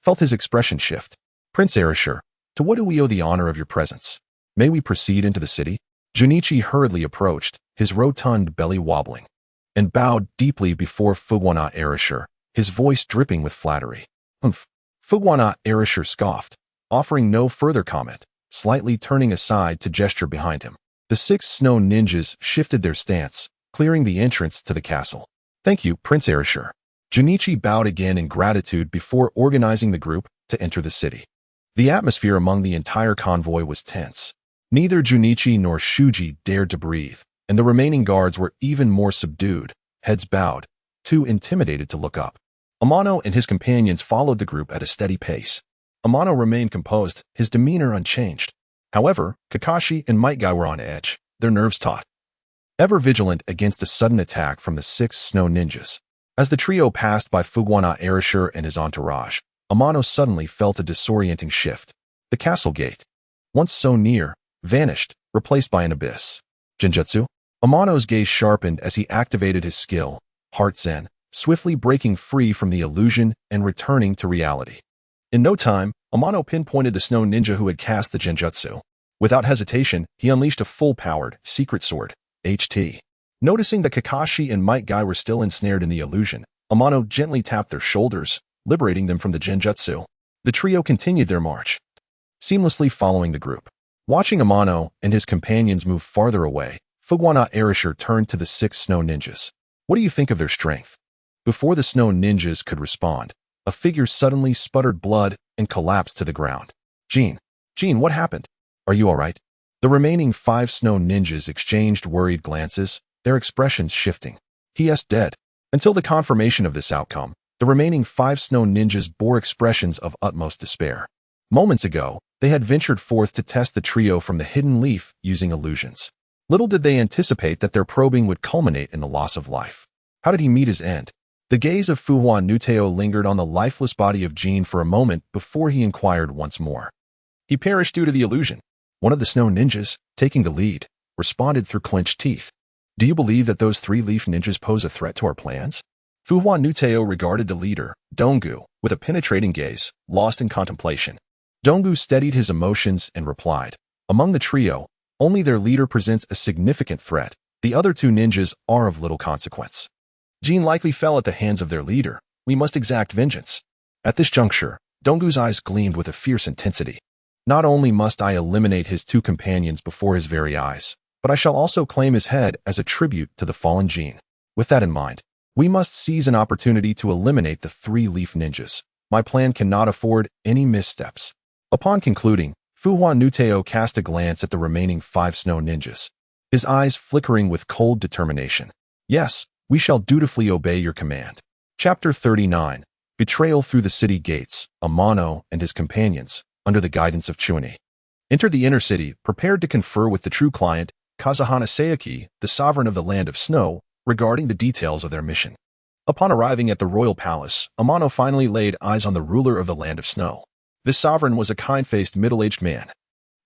felt his expression shift. Prince Erasure, to what do we owe the honor of your presence? May we proceed into the city? Junichi hurriedly approached, his rotund belly wobbling, and bowed deeply before Fuguana Erasure, his voice dripping with flattery. Humph. Fuguana Erasure scoffed, offering no further comment, slightly turning aside to gesture behind him. The 6 snow ninjas shifted their stance, clearing the entrance to the castle. Thank you, Prince Erasure. Junichi bowed again in gratitude before organizing the group to enter the city. The atmosphere among the entire convoy was tense. Neither Junichi nor Shuji dared to breathe, and the remaining guards were even more subdued, heads bowed, too intimidated to look up. Amano and his companions followed the group at a steady pace. Amano remained composed, his demeanor unchanged. However, Kakashi and Might Guy were on edge, their nerves taut, ever vigilant against a sudden attack from the 6 snow ninjas. As the trio passed by Fuguana Erasure and his entourage, Amano suddenly felt a disorienting shift. The castle gate, once so near, vanished, replaced by an abyss. Genjutsu? Amano's gaze sharpened as he activated his skill, Heart Zen, swiftly breaking free from the illusion and returning to reality. In no time, Amano pinpointed the snow ninja who had cast the genjutsu. Without hesitation, he unleashed a full-powered, secret sword, HT. Noticing that Kakashi and Might Guy were still ensnared in the illusion, Amano gently tapped their shoulders, liberating them from the genjutsu. The trio continued their march, seamlessly following the group. Watching Amano and his companions move farther away, Fuguana Erasure turned to the 6 snow ninjas. What do you think of their strength? Before the snow ninjas could respond, a figure suddenly sputtered blood and collapsed to the ground. Jean, what happened? Are you all right? The remaining 5 snow ninjas exchanged worried glances, their expressions shifting. He is dead. Until the confirmation of this outcome, the remaining 5 snow ninjas bore expressions of utmost despair. Moments ago, they had ventured forth to test the trio from the hidden leaf using illusions. Little did they anticipate that their probing would culminate in the loss of life. How did he meet his end? The gaze of Fuguana Ukyo lingered on the lifeless body of Jean for a moment before he inquired once more. He perished due to the illusion. One of the snow ninjas, taking the lead, responded through clenched teeth. Do you believe that those 3 leaf ninjas pose a threat to our plans? Fuguana Ukyo regarded the leader, Dongu, with a penetrating gaze, lost in contemplation. Dongu steadied his emotions and replied, among the trio, only their leader presents a significant threat. The other 2 ninjas are of little consequence. Jean likely fell at the hands of their leader. We must exact vengeance. At this juncture, Dongu's eyes gleamed with a fierce intensity. Not only must I eliminate his 2 companions before his very eyes, but I shall also claim his head as a tribute to the fallen Jean. With that in mind, we must seize an opportunity to eliminate the 3 leaf ninjas. My plan cannot afford any missteps. Upon concluding, Fuguana Ukyo cast a glance at the remaining 5 snow ninjas, his eyes flickering with cold determination. Yes, we shall dutifully obey your command. Chapter 39. Betrayal through the city gates. Amano and his companions, under the guidance of Chuani, entered the inner city, prepared to confer with the true client, Kazahana Sayaki, the sovereign of the land of snow, regarding the details of their mission. Upon arriving at the royal palace, Amano finally laid eyes on the ruler of the land of snow. This sovereign was a kind-faced middle-aged man,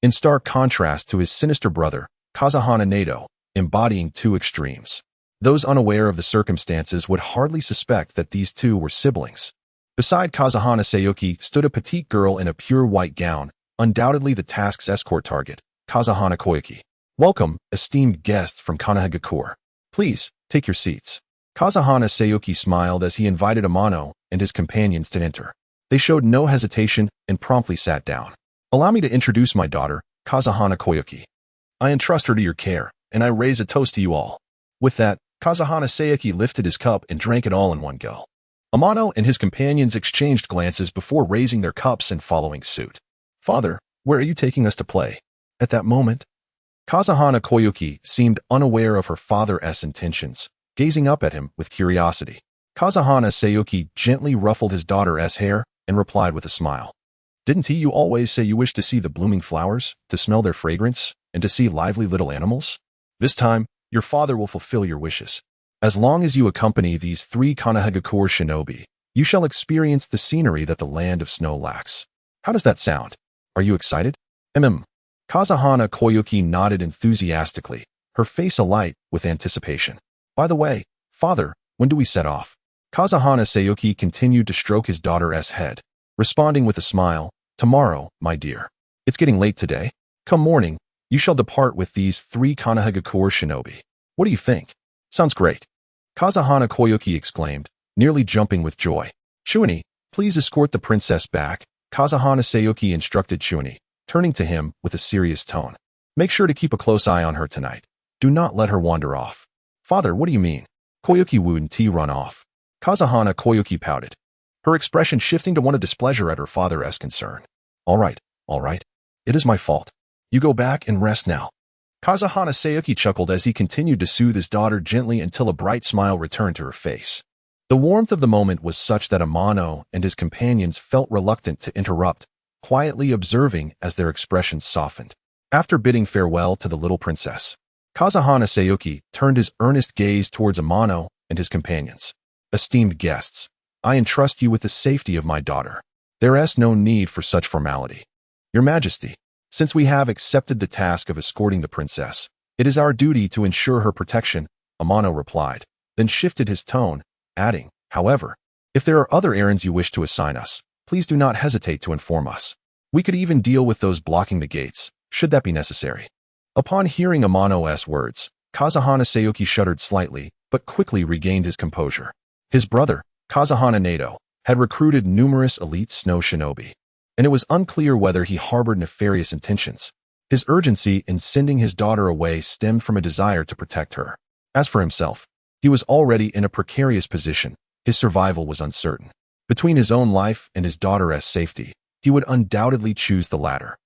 in stark contrast to his sinister brother, Kazahana Nato, embodying 2 extremes. Those unaware of the circumstances would hardly suspect that these 2 were siblings. Beside Kazahana Sayuki stood a petite girl in a pure white gown, undoubtedly the task's escort target, Kazahana Koyuki. Welcome, esteemed guests from Konoha. Please, take your seats. Kazahana Sayuki smiled as he invited Amano and his companions to enter. They showed no hesitation and promptly sat down. Allow me to introduce my daughter, Kazahana Koyuki. I entrust her to your care, and I raise a toast to you all. With that, Kazahana Sayuki lifted his cup and drank it all in one go. Amano and his companions exchanged glances before raising their cups and following suit. Father, where are you taking us to play? At that moment, Kazahana Koyuki seemed unaware of her father's intentions, gazing up at him with curiosity. Kazahana Sayuki gently ruffled his daughter's hair and replied with a smile. Didn't you always say you wished to see the blooming flowers, to smell their fragrance, and to see lively little animals? This time, your father will fulfill your wishes. As long as you accompany these 3 Konoha shinobi, you shall experience the scenery that the land of snow lacks. How does that sound? Are you excited? Kazahana Koyuki nodded enthusiastically, her face alight with anticipation. By the way, father, when do we set off? Kazahana Sayuki continued to stroke his daughter's head, responding with a smile. Tomorrow, my dear. It's getting late today. Come morning, you shall depart with these 3 Konoha shinobi. What do you think? Sounds great. Kazahana Koyuki exclaimed, nearly jumping with joy. Chuani, please escort the princess back, Kazahana Sayuki instructed Chuani, turning to him with a serious tone. Make sure to keep a close eye on her tonight. Do not let her wander off. Father, what do you mean? Koyuki wouldn't run off. Kazahana Koyuki pouted, her expression shifting to one of displeasure at her father's concern. All right. It is my fault. You go back and rest now. Kazahana Sayuki chuckled as he continued to soothe his daughter gently until a bright smile returned to her face. The warmth of the moment was such that Amano and his companions felt reluctant to interrupt, quietly observing as their expressions softened. After bidding farewell to the little princess, Kazahana Sayuki turned his earnest gaze towards Amano and his companions. Esteemed guests, I entrust you with the safety of my daughter. There is no need for such formality. Your Majesty, since we have accepted the task of escorting the princess, it is our duty to ensure her protection, Amano replied, then shifted his tone, adding, however, if there are other errands you wish to assign us, please do not hesitate to inform us. We could even deal with those blocking the gates, should that be necessary. Upon hearing Amano's words, Kazahana Sayuki shuddered slightly, but quickly regained his composure. His brother, Kazahana Nato, had recruited numerous elite snow shinobi, and it was unclear whether he harbored nefarious intentions. His urgency in sending his daughter away stemmed from a desire to protect her. As for himself, he was already in a precarious position. His survival was uncertain. Between his own life and his daughter's safety, he would undoubtedly choose the latter.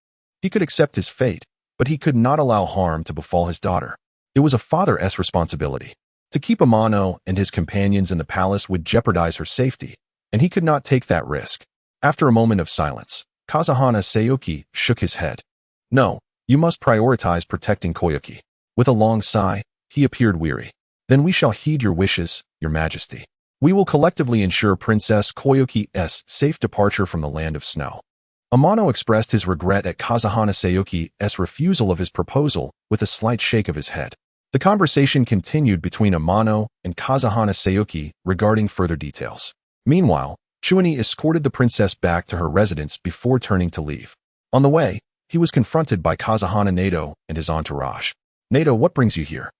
He could accept his fate, but he could not allow harm to befall his daughter. It was a father's responsibility. To keep Amano and his companions in the palace would jeopardize her safety, and he could not take that risk. After a moment of silence, Kazahana Sayuki shook his head. No, you must prioritize protecting Koyuki. With a long sigh, he appeared weary. Then we shall heed your wishes, Your Majesty. We will collectively ensure Princess Koyuki's safe departure from the land of snow. Amano expressed his regret at Kazahana Sayuki's refusal of his proposal with a slight shake of his head. The conversation continued between Amano and Kazahana Sayuki regarding further details. Meanwhile, Chuani escorted the princess back to her residence before turning to leave. On the way, he was confronted by Kazahana Nato and his entourage. Nato, what brings you here?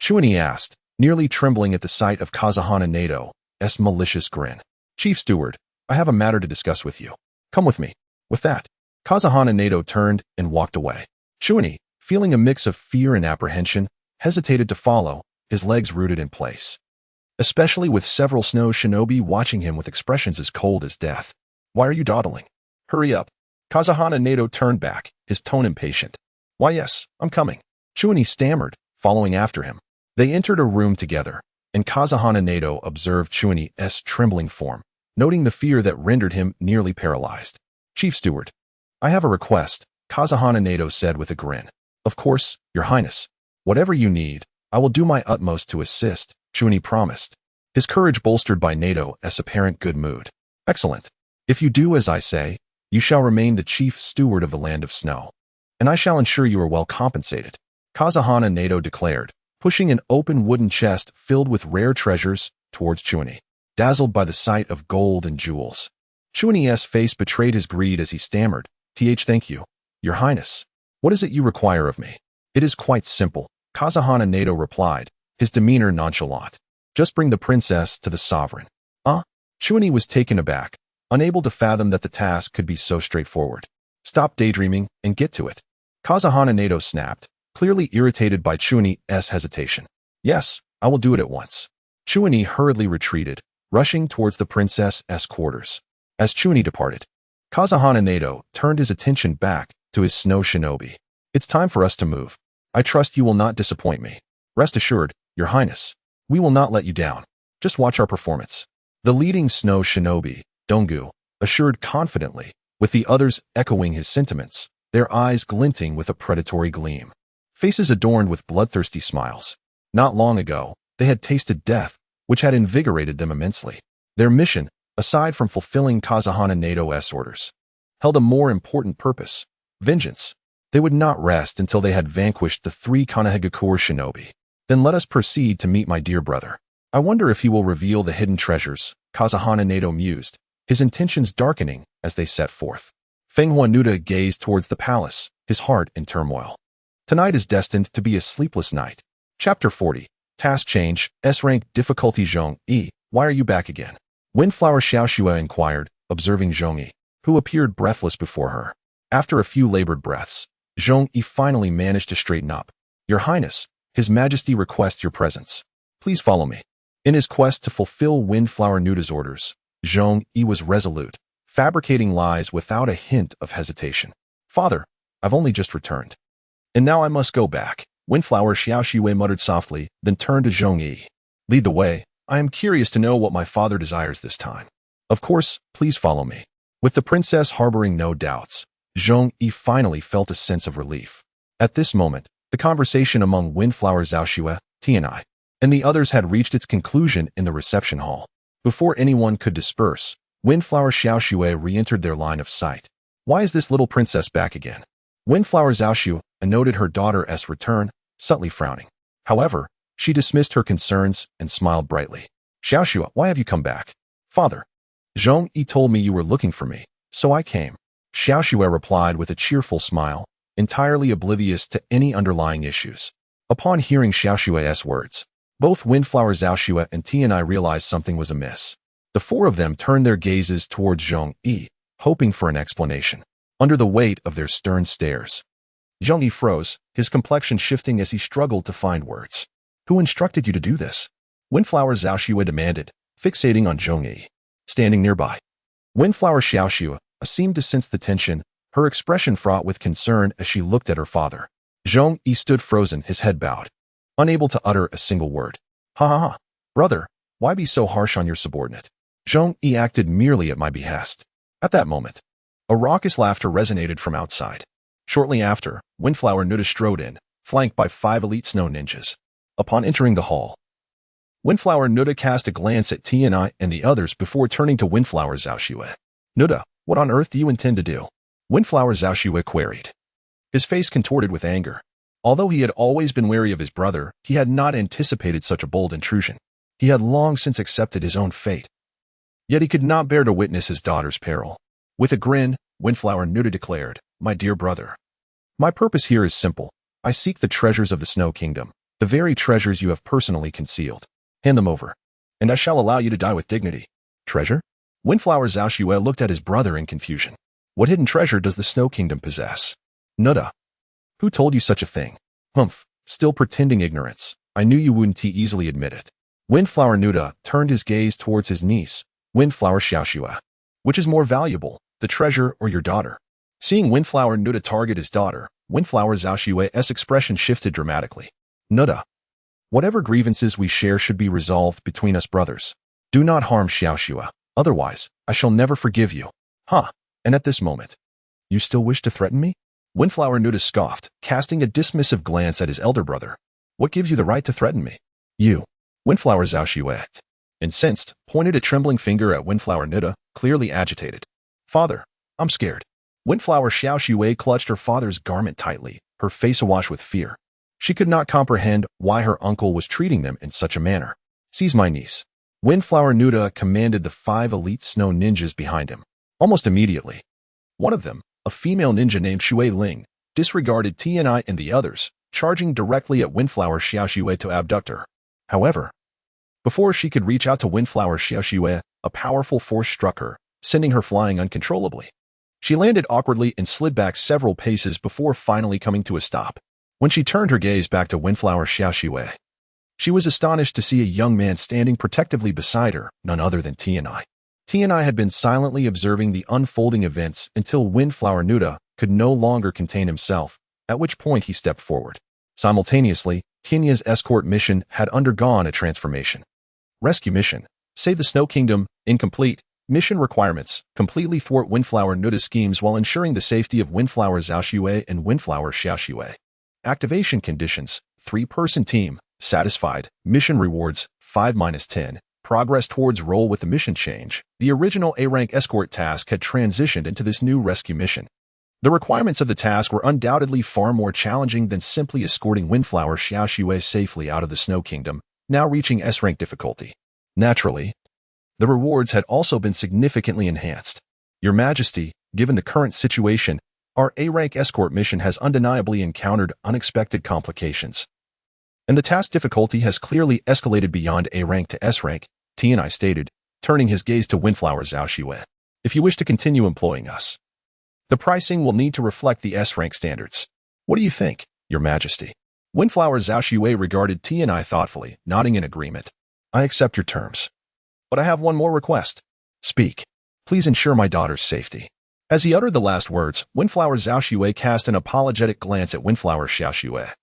Chuani asked, nearly trembling at the sight of Kazahana Nato's malicious grin. Chief Steward, I have a matter to discuss with you. Come with me. With that, Kazahana Nato turned and walked away. Chuani, feeling a mix of fear and apprehension, hesitated to follow, his legs rooted in place. Especially with several snow shinobi watching him with expressions as cold as death. Why are you dawdling? Hurry up. Kazahana Nato turned back, his tone impatient. Why yes, I'm coming. Chuani stammered, following after him. They entered a room together, and Kazahana Nato observed Chuani's trembling form, noting the fear that rendered him nearly paralyzed. Chief Steward, I have a request, Kazahana Nato said with a grin. Of course, Your Highness. Whatever you need, I will do my utmost to assist, Chuani promised, his courage bolstered by Nato's apparent good mood. Excellent. If you do as I say, you shall remain the chief steward of the land of snow, and I shall ensure you are well compensated, Kazahana Nato declared, pushing an open wooden chest filled with rare treasures towards Chuani, dazzled by the sight of gold and jewels. Chuani's face betrayed his greed as he stammered, Thank you, Your Highness. What is it you require of me? It is quite simple, Kazahana Nato replied, his demeanor nonchalant. Just bring the princess to the sovereign. Chuani was taken aback, unable to fathom that the task could be so straightforward. Stop daydreaming and get to it. Kazahana Nato snapped, clearly irritated by Chuani's hesitation. Yes, I will do it at once. Chuani hurriedly retreated, rushing towards the princess's quarters. As Chuani departed, Kazahana Nato turned his attention back to his snow shinobi. It's time for us to move. I trust you will not disappoint me. Rest assured, Your Highness, we will not let you down. Just watch our performance. The leading snow shinobi, Dongu, assured confidently, with the others echoing his sentiments, their eyes glinting with a predatory gleam. Faces adorned with bloodthirsty smiles. Not long ago, they had tasted death, which had invigorated them immensely. Their mission, aside from fulfilling Kazahana Nato's orders, held a more important purpose: vengeance. They would not rest until they had vanquished the 3 Konoha shinobi. Then let us proceed to meet my dear brother. I wonder if he will reveal the hidden treasures, Kazahana Nato mused, his intentions darkening as they set forth. Fang Huanuda gazed towards the palace, his heart in turmoil. Tonight is destined to be a sleepless night. Chapter 40. Task change, S-rank difficulty Zhong-yi, why are you back again? Windflower Xiaoxue inquired, observing Zhong-yi, who appeared breathless before her. After a few labored breaths, Zhong-yi finally managed to straighten up. Your Highness, His Majesty requests your presence. Please follow me. In his quest to fulfill Windflower Nuda's orders, Zhong-yi was resolute, fabricating lies without a hint of hesitation. Father, I've only just returned. And now I must go back. Windflower Xiaoxue muttered softly, then turned to Zhong-yi. Lead the way. I am curious to know what my father desires this time. Of course, please follow me. With the princess harboring no doubts, Zhong-yi finally felt a sense of relief. At this moment, the conversation among Windflower Xiaoxue, Tianai, and the others had reached its conclusion in the reception hall. Before anyone could disperse, Windflower Xiaoxue re-entered their line of sight. Why is this little princess back again? Windflower Xiaoxue noted her daughter's return, subtly frowning. However, she dismissed her concerns and smiled brightly. Xiaoxue, why have you come back? Father, Zhong-yi told me you were looking for me, so I came. Xiaoxue replied with a cheerful smile, entirely oblivious to any underlying issues. Upon hearing Xiaoxue's words, both Windflower Xiaoxue and Tianai realized something was amiss. The four of them turned their gazes towards Zhong-yi, hoping for an explanation. Under the weight of their stern stares, Zhong-yi froze, his complexion shifting as he struggled to find words. Who instructed you to do this? Windflower Xiaoxue demanded, fixating on Zhong-yi. Standing nearby, Windflower Xiaoxue seemed to sense the tension, her expression fraught with concern as she looked at her father. Zhong-yi stood frozen, his head bowed, unable to utter a single word. Ha ha ha. Brother, why be so harsh on your subordinate? Zhong-yi acted merely at my behest. At that moment, a raucous laughter resonated from outside. Shortly after, Windflower Nuda strode in, flanked by 5 elite snow ninjas. Upon entering the hall, Windflower Nuda cast a glance at Tianai and the others before turning to Windflower Xiaoxue. Nuda, what on earth do you intend to do? Windflower Xiaoxue queried. His face contorted with anger. Although he had always been wary of his brother, he had not anticipated such a bold intrusion. He had long since accepted his own fate. Yet he could not bear to witness his daughter's peril. With a grin, Windflower Nuda declared, My dear brother, my purpose here is simple. I seek the treasures of the Snow Kingdom, the very treasures you have personally concealed. Hand them over, and I shall allow you to die with dignity. Treasure? Windflower Xiaoxue looked at his brother in confusion. What hidden treasure does the Snow Kingdom possess? Nuda. Who told you such a thing? Humph, still pretending ignorance. I knew you wouldn't easily admit it. Windflower Nuda turned his gaze towards his niece, Windflower Xiaoxue. Which is more valuable, the treasure or your daughter? Seeing Windflower Nuda target his daughter, Windflower Xiaoxue's expression shifted dramatically. Nuda. Whatever grievances we share should be resolved between us brothers. Do not harm Xiaoxue, otherwise, I shall never forgive you. Huh, and at this moment, you still wish to threaten me? Windflower Nuda scoffed, casting a dismissive glance at his elder brother. What gives you the right to threaten me? You. Windflower Xiaoxue, incensed, pointed a trembling finger at Windflower Nuda, clearly agitated. Father, I'm scared. Windflower Xiaoxue clutched her father's garment tightly, her face awash with fear. She could not comprehend why her uncle was treating them in such a manner. Seize my niece. Windflower Nuda commanded the 5 elite snow ninjas behind him. Almost immediately, one of them, a female ninja named Shui Ling, disregarded Tianai and the others, charging directly at Windflower Xiaoxue to abduct her. However, before she could reach out to Windflower Xiaoxue, a powerful force struck her, sending her flying uncontrollably. She landed awkwardly and slid back several paces before finally coming to a stop. When she turned her gaze back to Windflower Xiaoxue, she was astonished to see a young man standing protectively beside her, none other than Tianai. Tianai had been silently observing the unfolding events until Windflower Nuda could no longer contain himself, at which point he stepped forward. Simultaneously, Tianai's escort mission had undergone a transformation. Rescue mission. Save the Snow Kingdom, incomplete. Mission requirements. Completely thwart Windflower Nuda's schemes while ensuring the safety of Windflower Xiaoxue and Windflower Xiaoxue. Activation conditions. 3-person team. Satisfied. Mission rewards. 5-10. Progress towards role with the mission change. The original A-rank escort task had transitioned into this new rescue mission. The requirements of the task were undoubtedly far more challenging than simply escorting Windflower Xiaoxue safely out of the Snow Kingdom, now reaching S-rank difficulty. Naturally, the rewards had also been significantly enhanced. Your Majesty, given the current situation, our A-rank escort mission has undeniably encountered unexpected complications. and the task difficulty has clearly escalated beyond A rank to S rank, Tianai stated, turning his gaze to Windflower Zhaoxue. If you wish to continue employing us, the pricing will need to reflect the S rank standards. What do you think, Your Majesty? Windflower Zhaoxue regarded Tianai thoughtfully, nodding in agreement. I accept your terms. But I have one more request. Speak. Please ensure my daughter's safety. As he uttered the last words, Windflower Zhaoxue cast an apologetic glance at Windflower Xiaoxue.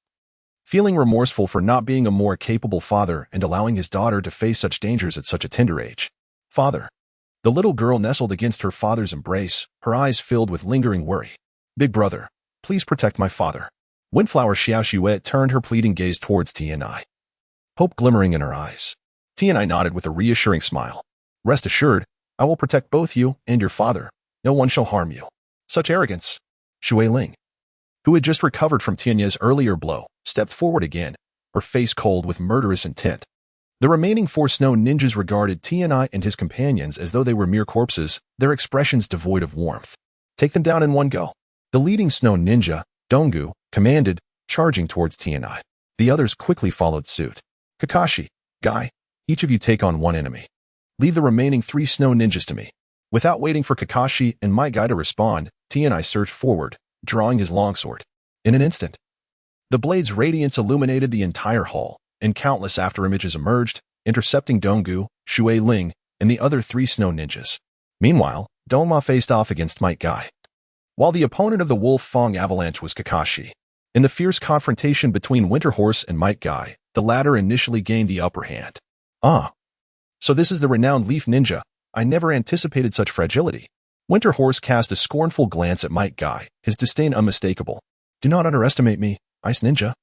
Feeling remorseful for not being a more capable father and allowing his daughter to face such dangers at such a tender age. Father. The little girl nestled against her father's embrace, her eyes filled with lingering worry. Big brother, please protect my father. Windflower Xiaoxue turned her pleading gaze towards Tianai. Hope glimmering in her eyes. Tianai nodded with a reassuring smile. Rest assured, I will protect both you and your father. No one shall harm you. Such arrogance. Shui Ling, who had just recovered from Tianya's earlier blow, stepped forward again, her face cold with murderous intent. The remaining 4 snow ninjas regarded Tianai and his companions as though they were mere corpses, their expressions devoid of warmth. Take them down in one go. The leading snow ninja, Donggu, commanded, charging towards Tianai. The others quickly followed suit. Kakashi, Guy, each of you take on one enemy. Leave the remaining 3 snow ninjas to me. Without waiting for Kakashi and Might Guy to respond, Tianai surged forward, drawing his longsword. In an instant, the blade's radiance illuminated the entire hall, and countless afterimages emerged, intercepting Donggu, Shui Ling, and the other 3 snow ninjas. Meanwhile, Donma faced off against Might Guy, while the opponent of the Wolf Fang avalanche was Kakashi. In the fierce confrontation between Winter Horse and Might Guy, the latter initially gained the upper hand. Ah. So this is the renowned Leaf Ninja. I never anticipated such fragility. Winter Horse cast a scornful glance at Might Guy, his disdain unmistakable. Do not underestimate me, Ice Ninja.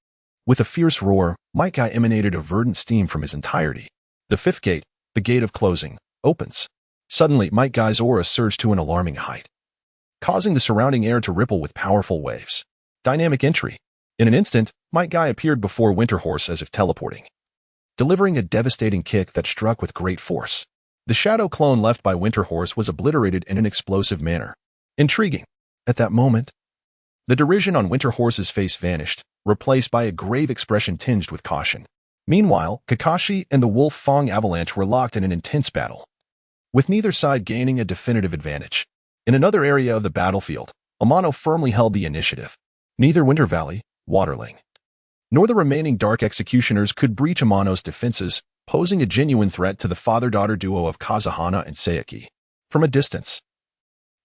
With a fierce roar, Might Guy emanated a verdant steam from his entirety. The 5th gate, the gate of closing, opens. Suddenly, Might Guy's aura surged to an alarming height, causing the surrounding air to ripple with powerful waves. Dynamic entry. In an instant, Might Guy appeared before Winter Horse as if teleporting, delivering a devastating kick that struck with great force. The shadow clone left by Winter Horse was obliterated in an explosive manner. Intriguing. At that moment, the derision on Winter Horse's face vanished, replaced by a grave expression tinged with caution. Meanwhile, Kakashi and the Wolf Fang avalanche were locked in an intense battle, with neither side gaining a definitive advantage. In another area of the battlefield, Amano firmly held the initiative. Neither Winter Valley, Waterling, nor the remaining Dark Executioners could breach Amano's defenses, posing a genuine threat to the father-daughter duo of Kazuhana and Sayaki. From a distance,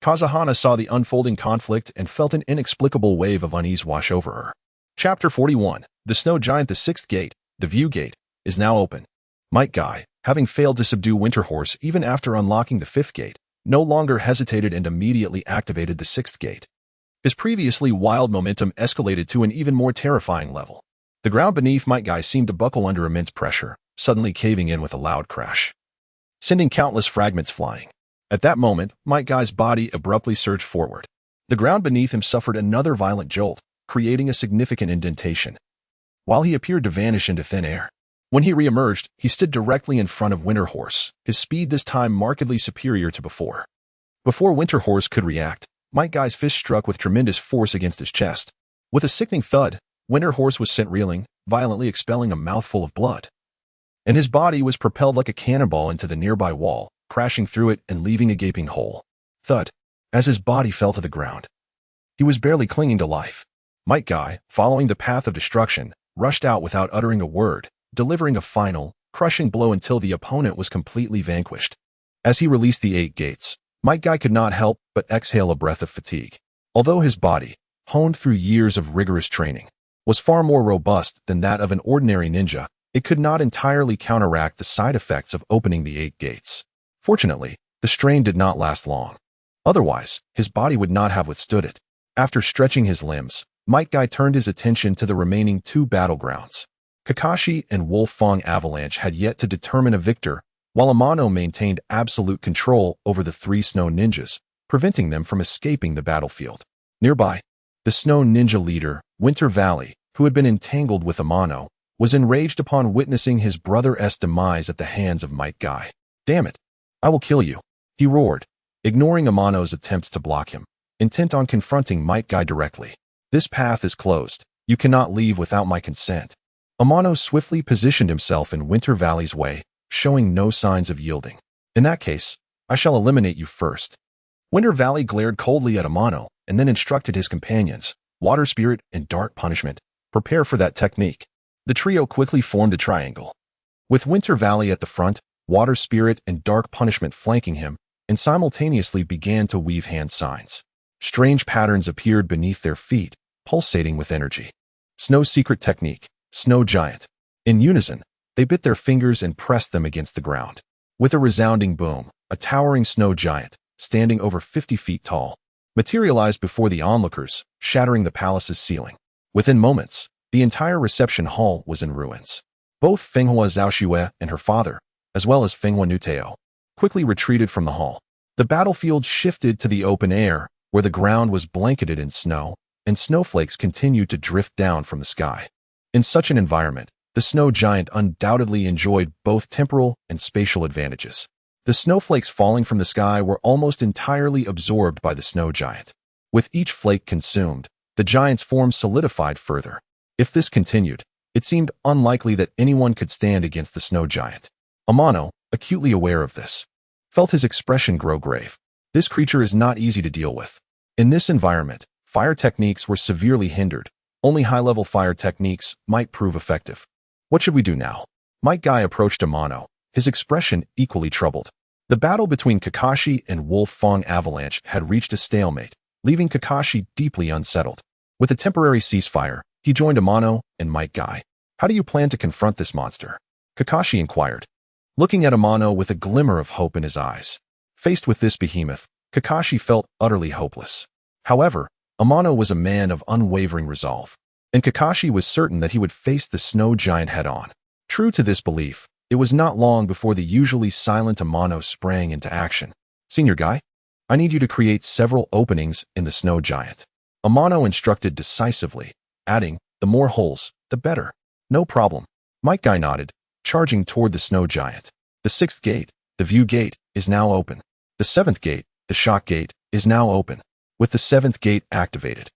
Kazuhana saw the unfolding conflict and felt an inexplicable wave of unease wash over her. Chapter 41. The Snow Giant. The 6th gate, the View Gate, is now open. Might Guy, having failed to subdue Winter Horse even after unlocking the 5th gate, no longer hesitated and immediately activated the 6th gate. His previously wild momentum escalated to an even more terrifying level. The ground beneath Might Guy seemed to buckle under immense pressure, suddenly caving in with a loud crash, sending countless fragments flying. At that moment, Might Guy's body abruptly surged forward. The ground beneath him suffered another violent jolt, creating a significant indentation, while he appeared to vanish into thin air. When he re-emerged, he stood directly in front of Winter Horse, his speed this time markedly superior to before. Before Winter Horse could react, Might Guy's fist struck with tremendous force against his chest. With a sickening thud, Winter Horse was sent reeling, violently expelling a mouthful of blood, and his body was propelled like a cannonball into the nearby wall, crashing through it and leaving a gaping hole. Thud. As his body fell to the ground, he was barely clinging to life. Might Guy, following the path of destruction, rushed out without uttering a word, delivering a final, crushing blow until the opponent was completely vanquished. As he released the 8 gates, Might Guy could not help but exhale a breath of fatigue. Although his body, honed through years of rigorous training, was far more robust than that of an ordinary ninja, it could not entirely counteract the side effects of opening the 8 gates. Fortunately, the strain did not last long. Otherwise, his body would not have withstood it. After stretching his limbs, Might Guy turned his attention to the remaining 2 battlegrounds. Kakashi and Wolf Fang Avalanche had yet to determine a victor, while Amano maintained absolute control over the 3 snow ninjas, preventing them from escaping the battlefield. Nearby, the snow ninja leader, Winter Valley, who had been entangled with Amano, was enraged upon witnessing his brother's demise at the hands of Might Guy. Damn it! I will kill you, he roared, ignoring Amano's attempts to block him, intent on confronting Might Guy directly. This path is closed. You cannot leave without my consent. Amano swiftly positioned himself in Winter Valley's way, showing no signs of yielding. In that case, I shall eliminate you first. Winter Valley glared coldly at Amano and then instructed his companions, Water Spirit and Dark Punishment, prepare for that technique. The trio quickly formed a triangle. With Winter Valley at the front, Water Spirit and Dark Punishment flanking him, and simultaneously began to weave hand signs. Strange patterns appeared beneath their feet, pulsating with energy. Snow Secret Technique, Snow Giant. In unison, they bit their fingers and pressed them against the ground. With a resounding boom, a towering snow giant, standing over 50 feet tall, materialized before the onlookers, shattering the palace's ceiling. Within moments, the entire reception hall was in ruins. Both Fenghua Zhaoxue and her father, as well as Fenghua Nuteo, quickly retreated from the hall. The battlefield shifted to the open air, where the ground was blanketed in snow, and snowflakes continued to drift down from the sky. In such an environment, the snow giant undoubtedly enjoyed both temporal and spatial advantages. The snowflakes falling from the sky were almost entirely absorbed by the snow giant. With each flake consumed, the giant's form solidified further. If this continued, it seemed unlikely that anyone could stand against the snow giant. Amano, acutely aware of this, felt his expression grow grave. This creature is not easy to deal with. In this environment, fire techniques were severely hindered. Only high-level fire techniques might prove effective. What should we do now? Might Guy approached Amano, his expression equally troubled. The battle between Kakashi and Wolf Fang Avalanche had reached a stalemate, leaving Kakashi deeply unsettled. With a temporary ceasefire, he joined Amano and Might Guy. How do you plan to confront this monster? Kakashi inquired, looking at Amano with a glimmer of hope in his eyes. Faced with this behemoth, Kakashi felt utterly hopeless. However, Amano was a man of unwavering resolve, and Kakashi was certain that he would face the snow giant head-on. True to this belief, it was not long before the usually silent Amano sprang into action. Senior Guy, I need you to create several openings in the snow giant. Amano instructed decisively, adding, the more holes, the better. No problem. Might Guy nodded, charging toward the snow giant. The 6th gate, the view gate, is now open. The 7th gate, the shock gate, is now open. With the 7th gate activated,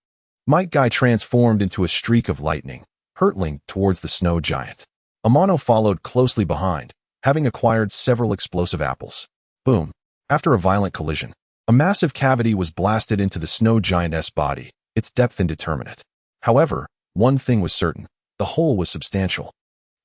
Might Guy transformed into a streak of lightning, hurtling towards the snow giant. Amano followed closely behind, having acquired several explosive apples. Boom. After a violent collision, a massive cavity was blasted into the snow giant's body, its depth indeterminate. However, one thing was certain, the hole was substantial.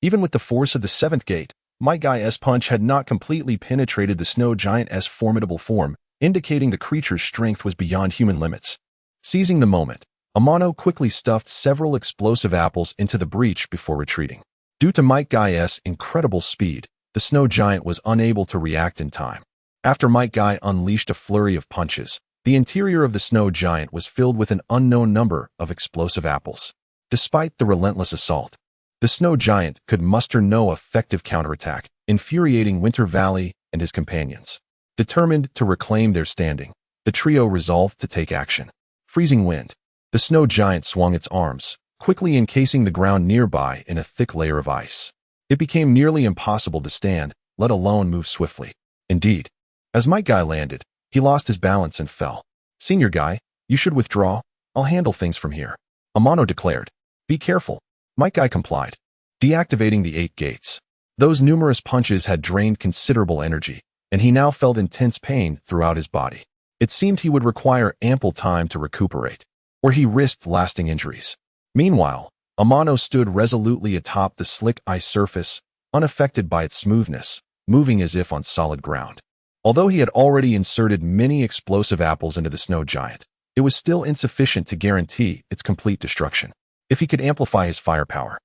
Even with the force of the 7th gate, Might Guy's punch had not completely penetrated the snow giant's formidable form, indicating the creature's strength was beyond human limits. Seizing the moment, Amano quickly stuffed several explosive apples into the breach before retreating. Due to Might Guy's incredible speed, the snow giant was unable to react in time. After Might Guy unleashed a flurry of punches, the interior of the snow giant was filled with an unknown number of explosive apples. Despite the relentless assault, the snow giant could muster no effective counterattack, infuriating Winter Valley and his companions. Determined to reclaim their standing, the trio resolved to take action. Freezing wind. The snow giant swung its arms, quickly encasing the ground nearby in a thick layer of ice. It became nearly impossible to stand, let alone move swiftly. Indeed, as Might Guy landed, he lost his balance and fell. Senior Guy, you should withdraw. I'll handle things from here. Amano declared. Be careful. Might Guy complied, deactivating the 8 gates. Those numerous punches had drained considerable energy, and he now felt intense pain throughout his body. It seemed he would require ample time to recuperate, or he risked lasting injuries. Meanwhile, Amano stood resolutely atop the slick ice surface, unaffected by its smoothness, moving as if on solid ground. Although he had already inserted many explosive apples into the snow giant, it was still insufficient to guarantee its complete destruction. If he could amplify his firepower,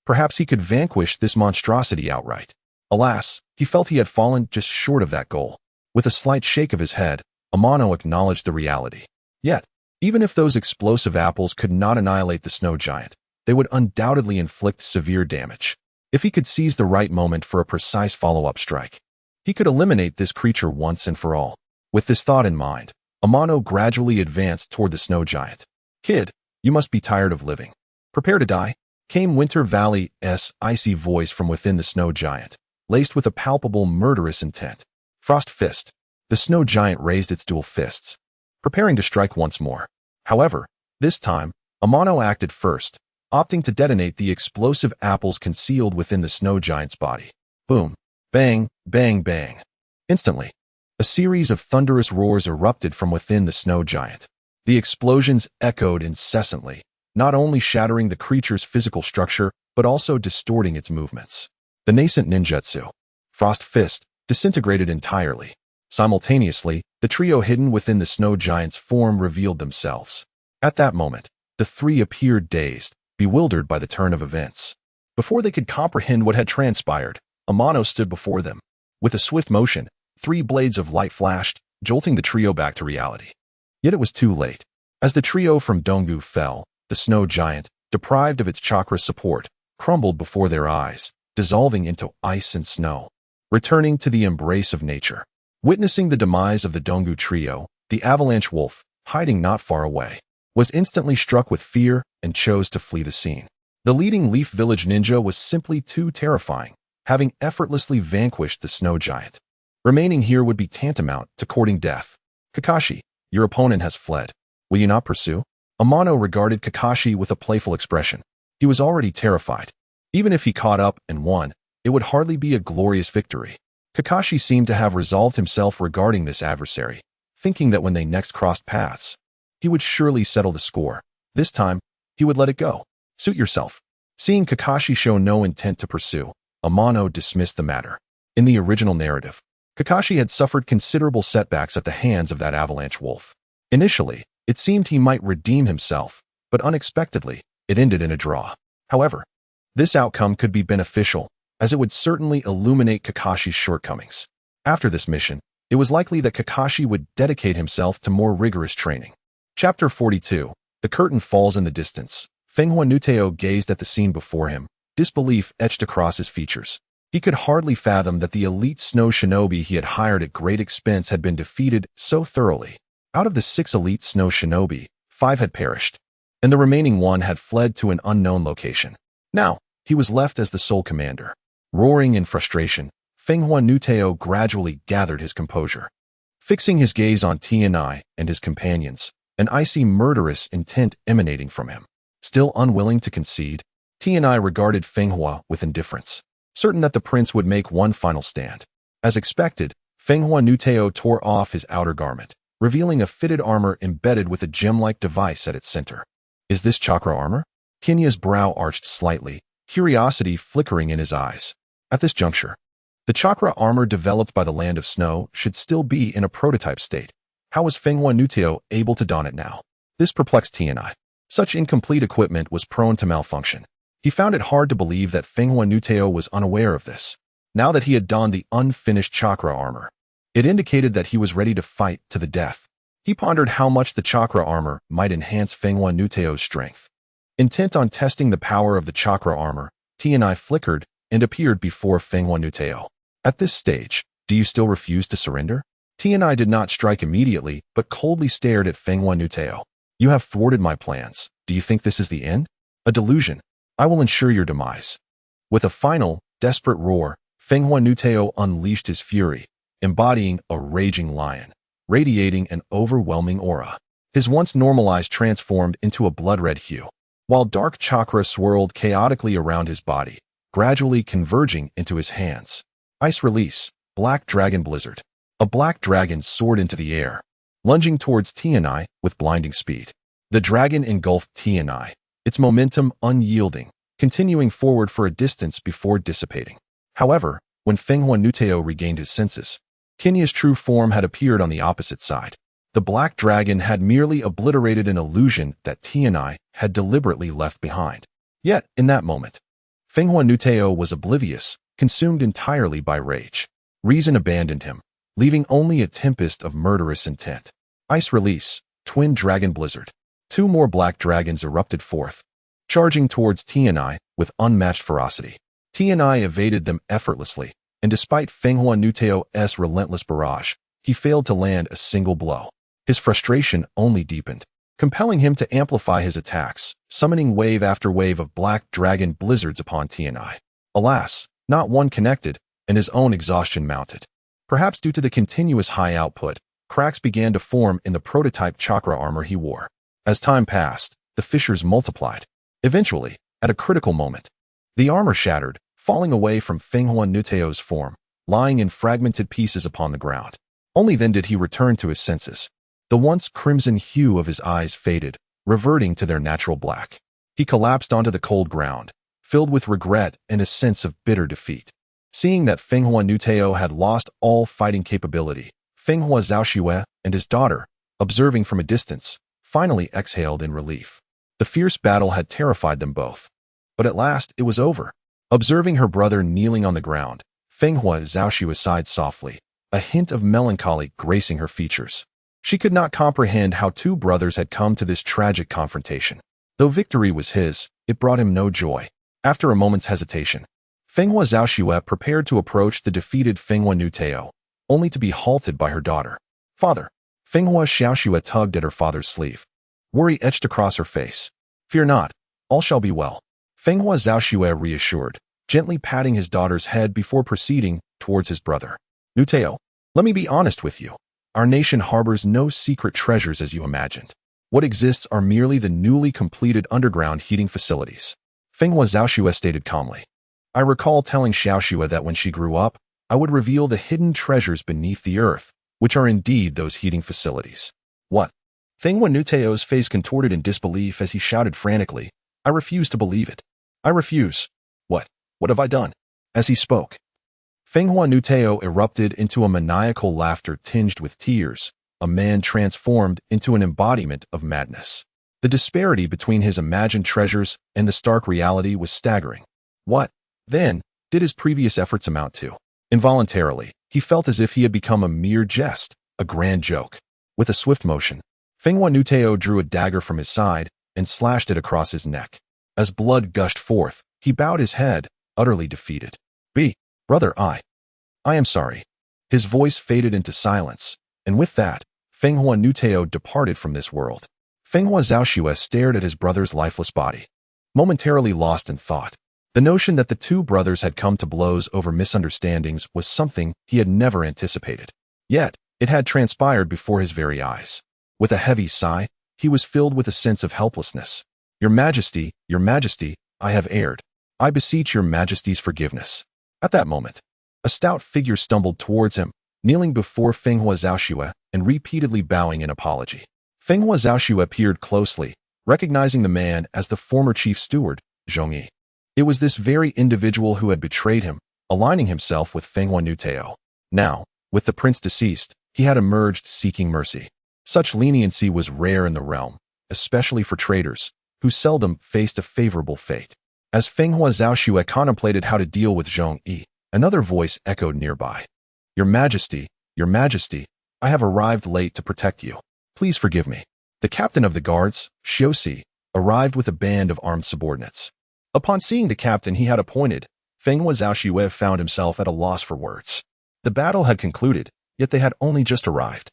perhaps he could vanquish this monstrosity outright. Alas, he felt he had fallen just short of that goal. With a slight shake of his head, Amano acknowledged the reality. Yet, even if those explosive apples could not annihilate the snow giant, they would undoubtedly inflict severe damage. If he could seize the right moment for a precise follow-up strike, he could eliminate this creature once and for all. With this thought in mind, Amano gradually advanced toward the snow giant. Kid, you must be tired of living. Prepare to die, came Winter Valley's icy voice from within the snow giant, laced with a palpable murderous intent. Frost Fist. The snow giant raised its dual fists, preparing to strike once more. However, this time, Amano acted first, opting to detonate the explosive apples concealed within the snow giant's body. Boom. Bang, bang, bang. Instantly, a series of thunderous roars erupted from within the snow giant. The explosions echoed incessantly, not only shattering the creature's physical structure, but also distorting its movements. The nascent ninjutsu, Frost Fist, disintegrated entirely. Simultaneously, the trio hidden within the snow giant's form revealed themselves. At that moment, the three appeared dazed, bewildered by the turn of events. Before they could comprehend what had transpired, Amano stood before them. With a swift motion, 3 blades of light flashed, jolting the trio back to reality. Yet it was too late. As the trio from Donggu fell, the snow giant, deprived of its chakra support, crumbled before their eyes, dissolving into ice and snow, returning to the embrace of nature. Witnessing the demise of the Donggu trio, the avalanche wolf, hiding not far away, was instantly struck with fear and chose to flee the scene. The leading Leaf Village ninja was simply too terrifying, having effortlessly vanquished the snow giant. Remaining here would be tantamount to courting death. Kakashi, your opponent has fled. Will you not pursue? Amano regarded Kakashi with a playful expression. He was already terrified. Even if he caught up and won, it would hardly be a glorious victory. Kakashi seemed to have resolved himself regarding this adversary, thinking that when they next crossed paths, he would surely settle the score. This time, he would let it go. Suit yourself. Seeing Kakashi show no intent to pursue, Amano dismissed the matter. In the original narrative, Kakashi had suffered considerable setbacks at the hands of that avalanche wolf. Initially, it seemed he might redeem himself, but unexpectedly, it ended in a draw. However, this outcome could be beneficial, as it would certainly illuminate Kakashi's shortcomings. After this mission, it was likely that Kakashi would dedicate himself to more rigorous training. Chapter 42. The curtain falls in the distance. Fenghua Nuteo gazed at the scene before him, disbelief etched across his features. He could hardly fathom that the elite snow shinobi he had hired at great expense had been defeated so thoroughly. Out of the 6 elite snow shinobi, 5 had perished, and the remaining 1 had fled to an unknown location. Now, he was left as the sole commander. Roaring in frustration, Fenghua Nuteo gradually gathered his composure. Fixing his gaze on Tianai and his companions, an icy murderous intent emanating from him. Still unwilling to concede, Tianai regarded Fenghua with indifference, certain that the prince would make one final stand. As expected, Fenghua Nuteo tore off his outer garment, revealing a fitted armor embedded with a gem-like device at its center. Is this chakra armor? Tianai's brow arched slightly, curiosity flickering in his eyes. At this juncture, the chakra armor developed by the Land of Snow should still be in a prototype state. How was Fenghua Nuteo able to don it now? This perplexed Tianai. Such incomplete equipment was prone to malfunction. He found it hard to believe that Fenghua Nuteo was unaware of this. Now that he had donned the unfinished chakra armor, it indicated that he was ready to fight to the death. He pondered how much the chakra armor might enhance Fenghua Nuteo's strength. Intent on testing the power of the chakra armor, Tianai flickered and appeared before Fenghua Nuteo. At this stage, do you still refuse to surrender? Tianai did not strike immediately, but coldly stared at Fenghua Nuteo. You have thwarted my plans. Do you think this is the end? A delusion. I will ensure your demise. With a final, desperate roar, Fenghua Nuteo unleashed his fury, embodying a raging lion, radiating an overwhelming aura. His once normalized transformed into a blood-red hue, while dark chakra swirled chaotically around his body, gradually converging into his hands. Ice release, Black Dragon Blizzard. A black dragon soared into the air, lunging towards Tianai with blinding speed. The dragon engulfed Tianai, its momentum unyielding, continuing forward for a distance before dissipating. However, when Fenghua Nuteo regained his senses, Tianai's true form had appeared on the opposite side. The black dragon had merely obliterated an illusion that Tianai had deliberately left behind. Yet, in that moment, Fenghua Nuteo was oblivious, consumed entirely by rage. Reason abandoned him, leaving only a tempest of murderous intent. Ice release, Twin Dragon Blizzard. 2 more black dragons erupted forth, charging towards Tianai with unmatched ferocity. Tianai evaded them effortlessly, and despite Fenghua Nuteo's relentless barrage, he failed to land a single blow. His frustration only deepened, compelling him to amplify his attacks, summoning wave after wave of black dragon blizzards upon Tianai. Alas, not one connected, and his own exhaustion mounted. Perhaps due to the continuous high output, cracks began to form in the prototype chakra armor he wore. As time passed, the fissures multiplied. Eventually, At a critical moment, the armor shattered, falling away from Fenghua Nuteo's form, lying in fragmented pieces upon the ground. Only then did he return to his senses. The once crimson hue of his eyes faded, reverting to their natural black. He collapsed onto the cold ground, filled with regret and a sense of bitter defeat. Seeing that Fenghua Nuteo had lost all fighting capability, Fenghua Zhaoxue and his daughter, observing from a distance, finally exhaled in relief. The fierce battle had terrified them both. But at last it was over. Observing her brother kneeling on the ground, Fenghua Zhaoxue sighed softly, a hint of melancholy gracing her features. She could not comprehend how two brothers had come to this tragic confrontation. Though victory was his, it brought him no joy. After a moment's hesitation, Fenghua Zhaoxue prepared to approach the defeated Fenghua Nuteo, only to be halted by her daughter. "Father." Fenghua Zhaoxue tugged at her father's sleeve. Worry etched across her face. "Fear not, all shall be well." Fenghua Zhaoxue reassured, gently patting his daughter's head before proceeding towards his brother. "Nuteo, let me be honest with you. Our nation harbors no secret treasures as you imagined. What exists are merely the newly completed underground heating facilities." Fenghua Zhaoxue stated calmly. "I recall telling Zhaoxue that when she grew up, I would reveal the hidden treasures beneath the earth, which are indeed those heating facilities." "What?" Fenghua Nuteo's face contorted in disbelief as he shouted frantically, "I refuse to believe it. I refuse." What have I done?" As he spoke, Fenghua Nuteo erupted into a maniacal laughter tinged with tears, a man transformed into an embodiment of madness. The disparity between his imagined treasures and the stark reality was staggering. What, then, did his previous efforts amount to? Involuntarily, he felt as if he had become a mere jest, a grand joke. With a swift motion, Fenghua Nuteo drew a dagger from his side and slashed it across his neck. As blood gushed forth, he bowed his head, utterly defeated. Brother, I am sorry." His voice faded into silence, and with that, Fenghua Nuteo departed from this world. Fenghua Zhaoxue stared at his brother's lifeless body, momentarily lost in thought. The notion that the two brothers had come to blows over misunderstandings was something he had never anticipated. Yet, it had transpired before his very eyes. With a heavy sigh, he was filled with a sense of helplessness. Your Majesty, I have erred. I beseech your Majesty's forgiveness." At that moment, a stout figure stumbled towards him, kneeling before Fenghua Zhaoxue and repeatedly bowing in apology. Fenghua Zhaoxue peered closely, recognizing the man as the former chief steward, Zhongyi. It was this very individual who had betrayed him, aligning himself with Fenghua Nuteo. Now, with the prince deceased, he had emerged seeking mercy. Such leniency was rare in the realm, especially for traitors, who seldom faced a favorable fate. As Fenghua Zhaoxue contemplated how to deal with Zhongyi, another voice echoed nearby. Your Majesty, I have arrived late to protect you. Please forgive me." The captain of the guards, Xiuxi, arrived with a band of armed subordinates. Upon seeing the captain he had appointed, Fenghua Zhaoxue found himself at a loss for words. The battle had concluded, yet they had only just arrived.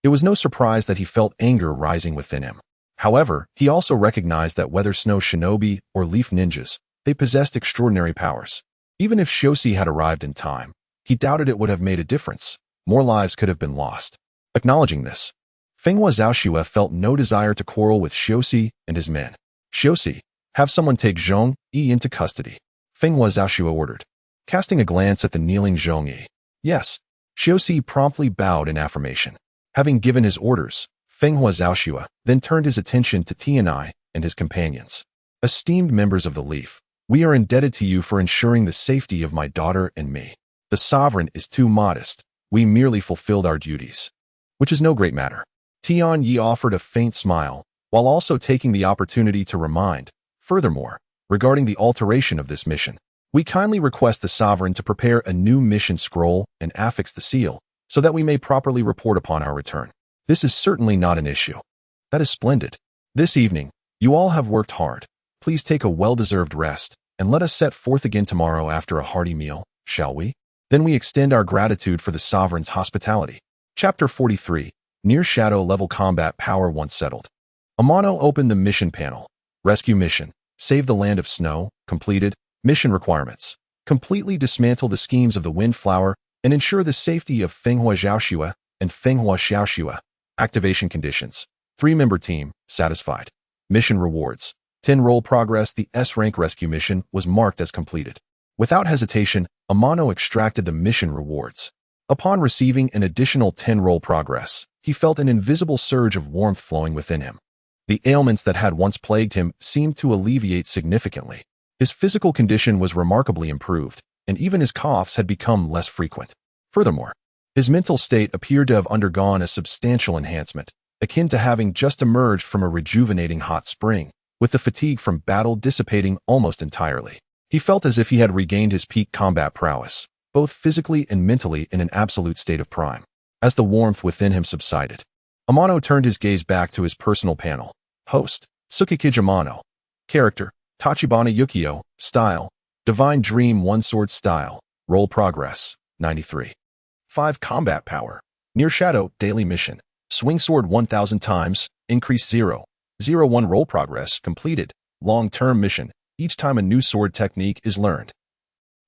It was no surprise that he felt anger rising within him. However, he also recognized that whether snow shinobi or leaf ninjas, they possessed extraordinary powers. Even if Xiuxi had arrived in time, he doubted it would have made a difference. More lives could have been lost. Acknowledging this, Fenghua Zhaoxue felt no desire to quarrel with Xiuxi and his men. "Xiuxi, have someone take Zhongyi into custody," Fenghua Zhaoxue ordered, casting a glance at the kneeling Zhongyi. "Yes." Xiuxi promptly bowed in affirmation. Having given his orders, Fenghua Zhaoxue then turned his attention to Tianai and his companions. "Esteemed members of the Leaf, we are indebted to you for ensuring the safety of my daughter and me. The sovereign is too modest. We merely fulfilled our duties." Which is no great matter. Tian Yi offered a faint smile, while also taking the opportunity to remind, furthermore, regarding the alteration of this mission, we kindly request the sovereign to prepare a new mission scroll and affix the seal, so that we may properly report upon our return. This is certainly not an issue. That is splendid. This evening, you all have worked hard. Please take a well-deserved rest, and let us set forth again tomorrow after a hearty meal, shall we? Then we extend our gratitude for the sovereign's hospitality. Chapter 43, Near Shadow Level Combat Power Once Settled. Amano opened the mission panel. Rescue mission. Save the land of snow. Completed. Mission requirements. Completely dismantle the schemes of the Windflower and ensure the safety of Fenghua Zhaoxue and Fenghua Xiaoxue. Activation conditions. 3-member team. Satisfied. Mission rewards. 10 role progress. The S-rank rescue mission was marked as completed. Without hesitation, Amano extracted the mission rewards. Upon receiving an additional 10 role progress, he felt an invisible surge of warmth flowing within him. The ailments that had once plagued him seemed to alleviate significantly. His physical condition was remarkably improved, and even his coughs had become less frequent. Furthermore, his mental state appeared to have undergone a substantial enhancement, akin to having just emerged from a rejuvenating hot spring, with the fatigue from battle dissipating almost entirely. He felt as if he had regained his peak combat prowess, both physically and mentally in an absolute state of prime. As the warmth within him subsided, Amano turned his gaze back to his personal panel. Host, Tsukikage Amano. Character, Tachibana Ukyo. Style, Divine Dream 1 Sword Style. Role Progress, 93. 5 Combat Power. Near Shadow, Daily Mission. Swing Sword 1000 times, Increase 0. 01 Role Progress, Completed. Long-term mission. Each time a new sword technique is learned,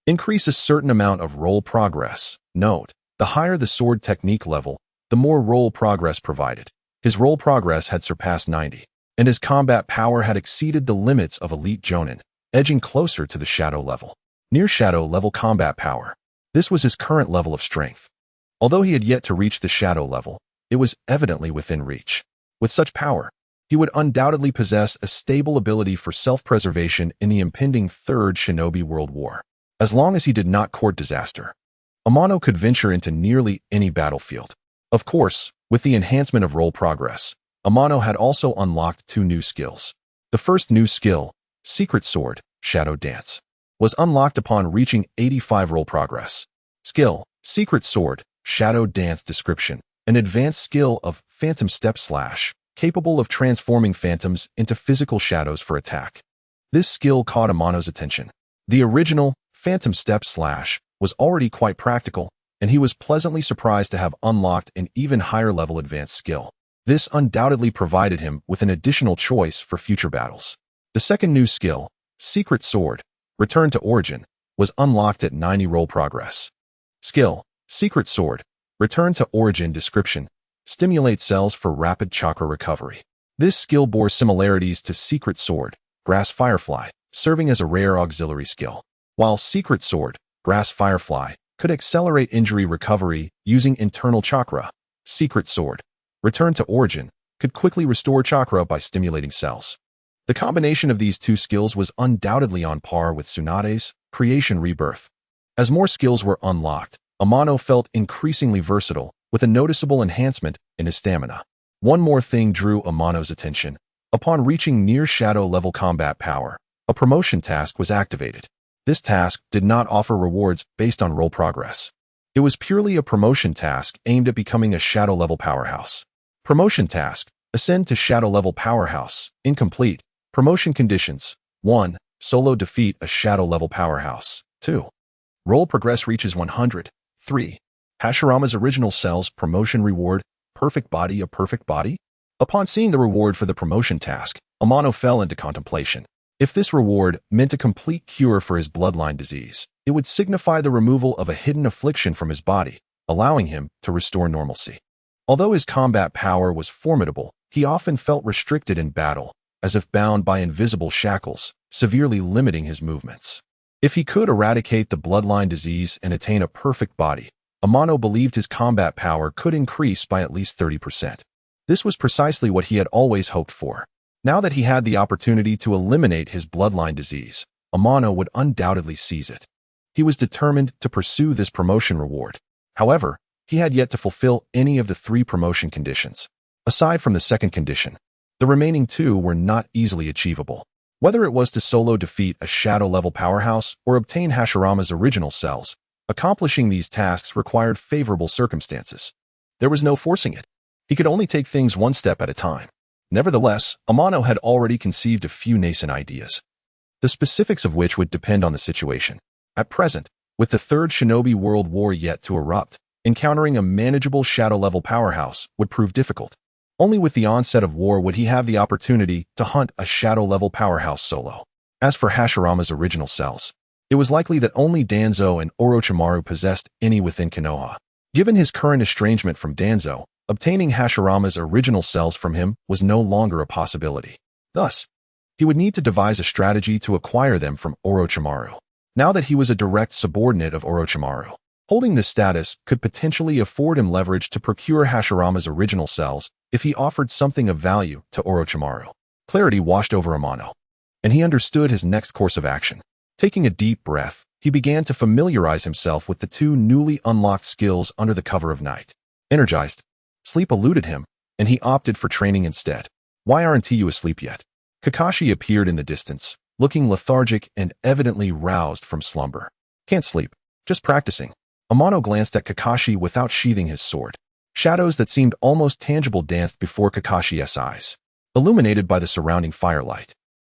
increase a certain amount of role progress. Note, the higher the sword technique level, the more role progress provided. His role progress had surpassed 90, and his combat power had exceeded the limits of elite jonin, edging closer to the shadow level. Near shadow level combat power. This was his current level of strength. Although he had yet to reach the shadow level, it was evidently within reach. With such power, he would undoubtedly possess a stable ability for self-preservation in the impending Third Shinobi World War. As long as he did not court disaster, Amano could venture into nearly any battlefield. Of course, with the enhancement of role progress, Amano had also unlocked 2 new skills. The first new skill, Secret Sword, Shadow Dance, was unlocked upon reaching 85 role progress. Skill, Secret Sword, Shadow Dance. Description, an advanced skill of Phantom Step Slash, capable of transforming phantoms into physical shadows for attack. This skill caught Amano's attention. The original Phantom Step Slash was already quite practical, and he was pleasantly surprised to have unlocked an even higher level advanced skill. This undoubtedly provided him with an additional choice for future battles. The second new skill, Secret Sword, Return to Origin, was unlocked at 90 role progress. Skill, Secret Sword, Return to Origin. Description, stimulate cells for rapid chakra recovery. This skill bore similarities to Secret Sword, Grass Firefly, serving as a rare auxiliary skill. While Secret Sword, Grass Firefly, could accelerate injury recovery using internal chakra, Secret Sword, Return to Origin, could quickly restore chakra by stimulating cells. The combination of these 2 skills was undoubtedly on par with Tsunade's Creation Rebirth. As more skills were unlocked, Amano felt increasingly versatile, with a noticeable enhancement in his stamina. One more thing drew Amano's attention. Upon reaching near shadow level combat power, a promotion task was activated. This task did not offer rewards based on role progress. It was purely a promotion task aimed at becoming a shadow level powerhouse. Promotion task, ascend to shadow level powerhouse, incomplete. Promotion conditions, 1. Solo defeat a shadow level powerhouse. 2. Role progress reaches 100. 3. Hashirama's original cells promotion reward, perfect body. A perfect body? Upon seeing the reward for the promotion task, Amano fell into contemplation. If this reward meant a complete cure for his bloodline disease, it would signify the removal of a hidden affliction from his body, allowing him to restore normalcy. Although his combat power was formidable, he often felt restricted in battle, as if bound by invisible shackles, severely limiting his movements. If he could eradicate the bloodline disease and attain a perfect body, Amano believed his combat power could increase by at least 30%. This was precisely what he had always hoped for. Now that he had the opportunity to eliminate his bloodline disease, Amano would undoubtedly seize it. He was determined to pursue this promotion reward. However, he had yet to fulfill any of the 3 promotion conditions. Aside from the second condition, the remaining 2 were not easily achievable. Whether it was to solo defeat a shadow-level powerhouse or obtain Hashirama's original cells, accomplishing these tasks required favorable circumstances. There was no forcing it. He could only take things one step at a time. Nevertheless, Amano had already conceived a few nascent ideas, the specifics of which would depend on the situation. At present, with the Third Shinobi World War yet to erupt, encountering a manageable shadow-level powerhouse would prove difficult. Only with the onset of war would he have the opportunity to hunt a shadow-level powerhouse solo. As for Hashirama's original cells, it was likely that only Danzo and Orochimaru possessed any within Konoha. Given his current estrangement from Danzo, obtaining Hashirama's original cells from him was no longer a possibility. Thus, He would need to devise a strategy to acquire them from Orochimaru. Now that he was a direct subordinate of Orochimaru, holding this status could potentially afford him leverage to procure Hashirama's original cells if he offered something of value to Orochimaru. Clarity washed over Amano, and he understood his next course of action. Taking a deep breath, he began to familiarize himself with the two newly unlocked skills under the cover of night. Energized, sleep eluded him, and he opted for training instead. Why aren't you asleep yet? Kakashi appeared in the distance, looking lethargic and evidently roused from slumber. Can't sleep, just practicing. Amano glanced at Kakashi without sheathing his sword. Shadows that seemed almost tangible danced before Kakashi's eyes, illuminated by the surrounding firelight.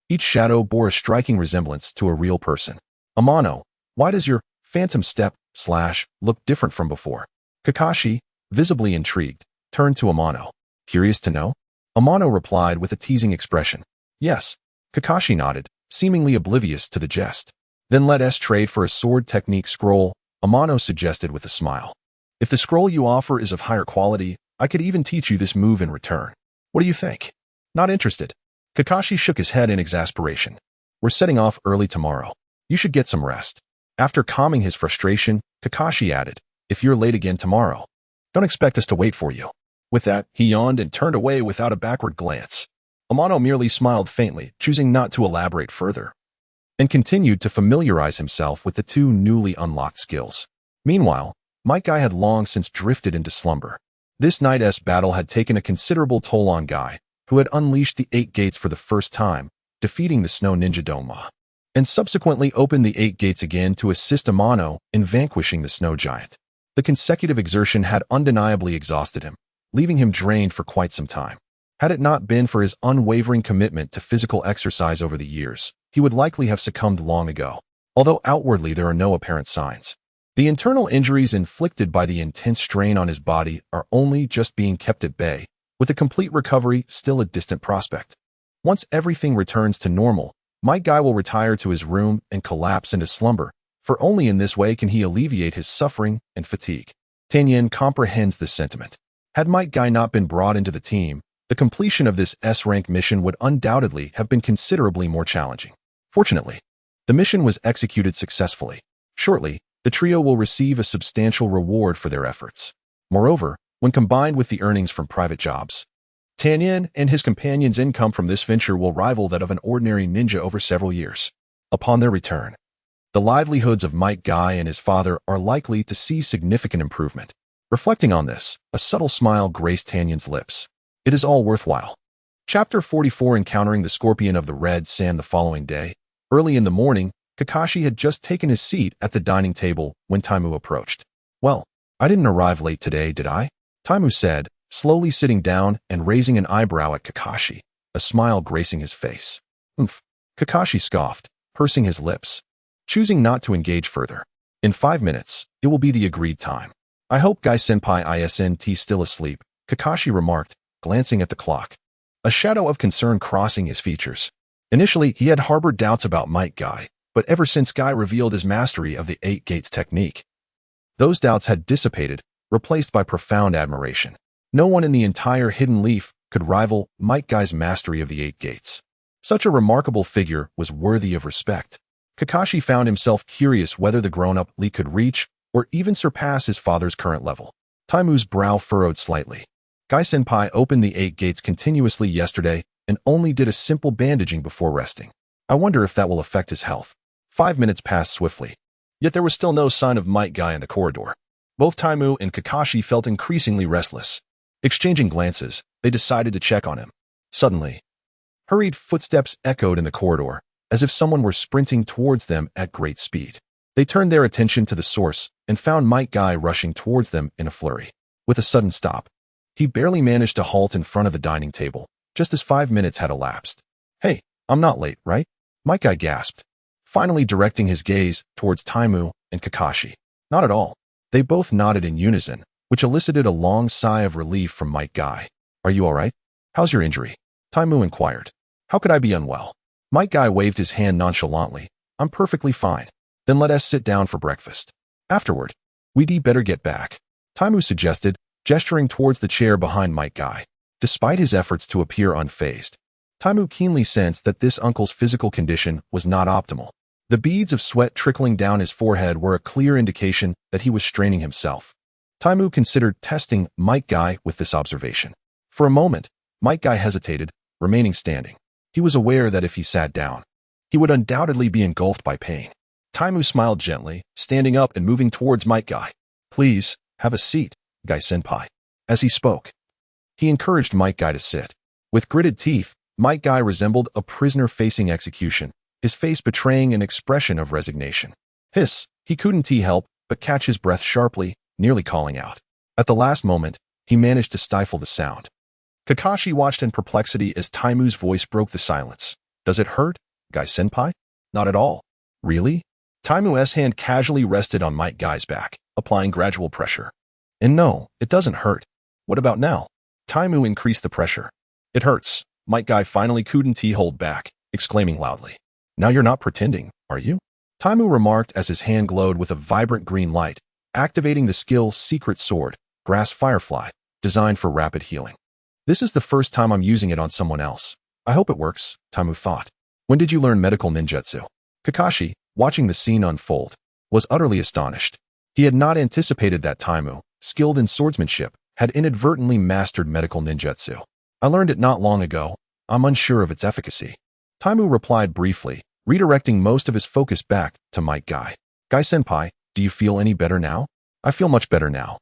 Each shadow bore a striking resemblance to a real person. Amano, why does your phantom step / look different from before? Kakashi, visibly intrigued, turned to Amano. Curious to know? Amano replied with a teasing expression. Yes. Kakashi nodded, seemingly oblivious to the jest. Then let us trade for a sword technique scroll, Amano suggested with a smile. If the scroll you offer is of higher quality, I could even teach you this move in return. What do you think? Not interested. Kakashi shook his head in exasperation. We're setting off early tomorrow. You should get some rest. After calming his frustration, Kakashi added, if you're late again tomorrow, don't expect us to wait for you. With that, he yawned and turned away without a backward glance. Amano merely smiled faintly, choosing not to elaborate further, and continued to familiarize himself with the two newly unlocked skills. Meanwhile, Might Guy had long since drifted into slumber. This night's battle had taken a considerable toll on Guy, who had unleashed the 8 gates for the first time, defeating the Snow Ninja Doma, and subsequently opened the 8 gates again to assist Amano in vanquishing the Snow Giant. The consecutive exertion had undeniably exhausted him, leaving him drained for quite some time. Had it not been for his unwavering commitment to physical exercise over the years, he would likely have succumbed long ago, although outwardly there are no apparent signs. The internal injuries inflicted by the intense strain on his body are only just being kept at bay, with a complete recovery still a distant prospect. Once everything returns to normal, Might Guy will retire to his room and collapse into slumber, for only in this way can he alleviate his suffering and fatigue. Tanyan comprehends this sentiment. Had Might Guy not been brought into the team, the completion of this S-rank mission would undoubtedly have been considerably more challenging. Fortunately, the mission was executed successfully. Shortly, the trio will receive a substantial reward for their efforts. Moreover, when combined with the earnings from private jobs, Tanyan and his companions' income from this venture will rival that of an ordinary ninja over several years. Upon their return, the livelihoods of Might Guy and his father are likely to see significant improvement. Reflecting on this, a subtle smile graced Tanyan's lips. It is all worthwhile. Chapter 44. Encountering the Scorpion of the Red Sand. The following day, early in the morning, Kakashi had just taken his seat at the dining table when Taimu approached. Well, I didn't arrive late today, did I? Taimu said, slowly sitting down and raising an eyebrow at Kakashi, a smile gracing his face. Oomph. Kakashi scoffed, pursing his lips, choosing not to engage further. In 5 minutes, it will be the agreed time. I hope Guy-senpai isn't still asleep, Kakashi remarked, glancing at the clock, a shadow of concern crossing his features. Initially, he had harbored doubts about Might Guy, but ever since Guy revealed his mastery of the 8 gates technique, those doubts had dissipated, replaced by profound admiration. No one in the entire Hidden Leaf could rival Might Guy's mastery of the 8 gates. Such a remarkable figure was worthy of respect. Kakashi found himself curious whether the grown-up Lee could reach or even surpass his father's current level. Taimu's brow furrowed slightly. Guy-senpai opened the 8 gates continuously yesterday and only did a simple bandaging before resting. I wonder if that will affect his health. 5 minutes passed swiftly. Yet there was still no sign of Might Guy in the corridor. Both Taimu and Kakashi felt increasingly restless. Exchanging glances, they decided to check on him. Suddenly, hurried footsteps echoed in the corridor, as if someone were sprinting towards them at great speed. They turned their attention to the source and found Might Guy rushing towards them in a flurry. With a sudden stop, he barely managed to halt in front of the dining table, just as 5 minutes had elapsed. Hey, I'm not late, right? Might Guy gasped, finally directing his gaze towards Taimu and Kakashi. Not at all. They both nodded in unison, which elicited a long sigh of relief from Might Guy. Are you all right? How's your injury? Taimu inquired. How could I be unwell? Might Guy waved his hand nonchalantly. I'm perfectly fine. Then let us sit down for breakfast. Afterward, we'd better get back, Taimu suggested, gesturing towards the chair behind Might Guy. Despite his efforts to appear unfazed, Taimu keenly sensed that this uncle's physical condition was not optimal. The beads of sweat trickling down his forehead were a clear indication that he was straining himself. Taimu considered testing Might Guy with this observation. For a moment, Might Guy hesitated, remaining standing. He was aware that if he sat down, he would undoubtedly be engulfed by pain. Taimu smiled gently, standing up and moving towards Might Guy. "Please, have a seat, Guy-senpai." As he spoke, he encouraged Might Guy to sit. With gritted teeth, Might Guy resembled a prisoner facing execution, his face betraying an expression of resignation. Hiss, he couldn't help but catch his breath sharply, nearly calling out. At the last moment, he managed to stifle the sound. Kakashi watched in perplexity as Taimu's voice broke the silence. "Does it hurt, Guy-senpai?" "Not at all." "Really?" Taimu's hand casually rested on Might Guy's back, applying gradual pressure. "And no, it doesn't hurt. What about now?" Taimu increased the pressure. "It hurts." Might Guy finally couldn't hold back, exclaiming loudly. "Now you're not pretending, are you?" Taimu remarked as his hand glowed with a vibrant green light, activating the skill Secret Sword, Grass Firefly, designed for rapid healing. "This is the first time I'm using it on someone else. I hope it works," Taimu thought. "When did you learn medical ninjutsu?" Kakashi, watching the scene unfold, was utterly astonished. He had not anticipated that Taimu, skilled in swordsmanship, had inadvertently mastered medical ninjutsu. "I learned it not long ago. I'm unsure of its efficacy." Taimu replied briefly, redirecting most of his focus back to Might Guy. "Guy-senpai, do you feel any better now?" "I feel much better now.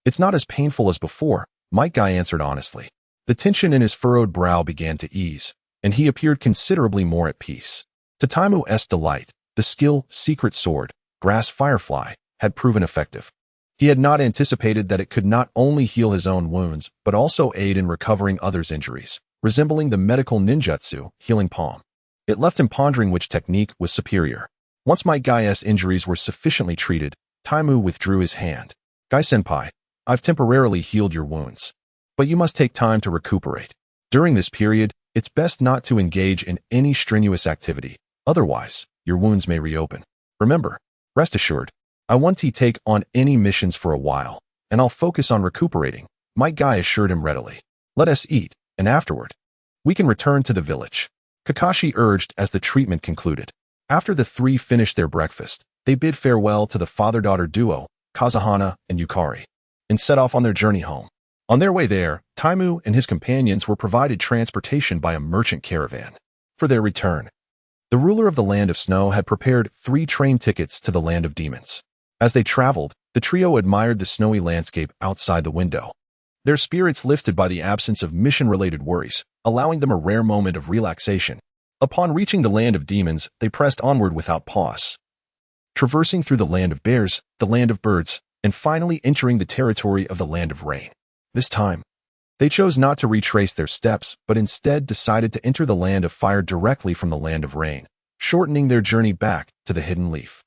It's not as painful as before," Might Guy answered honestly. The tension in his furrowed brow began to ease, and he appeared considerably more at peace. To Taimu's delight, the skill Secret Sword, Grass Firefly, had proven effective. He had not anticipated that it could not only heal his own wounds, but also aid in recovering others' injuries, resembling the medical ninjutsu, Healing Palm. It left him pondering which technique was superior. Once Might Guy's injuries were sufficiently treated, Taimu withdrew his hand. "Guy-senpai, I've temporarily healed your wounds, but you must take time to recuperate. During this period, it's best not to engage in any strenuous activity, otherwise, your wounds may reopen. Remember, rest assured, I won't take on any missions for a while, and I'll focus on recuperating," Might Guy assured him readily. "Let us eat, and afterward, we can return to the village," Kakashi urged as the treatment concluded. After the three finished their breakfast, they bid farewell to the father-daughter duo, Kazuhana and Yukari, and set off on their journey home. On their way there, Taimu and his companions were provided transportation by a merchant caravan. For their return, the ruler of the Land of Snow had prepared 3 train tickets to the Land of Demons. As they traveled, the trio admired the snowy landscape outside the window, their spirits lifted by the absence of mission-related worries, allowing them a rare moment of relaxation. Upon reaching the Land of Demons, they pressed onward without pause, traversing through the Land of Bears, the Land of Birds, and finally entering the territory of the Land of Rain. This time, they chose not to retrace their steps, but instead decided to enter the Land of Fire directly from the Land of Rain, shortening their journey back to the Hidden Leaf.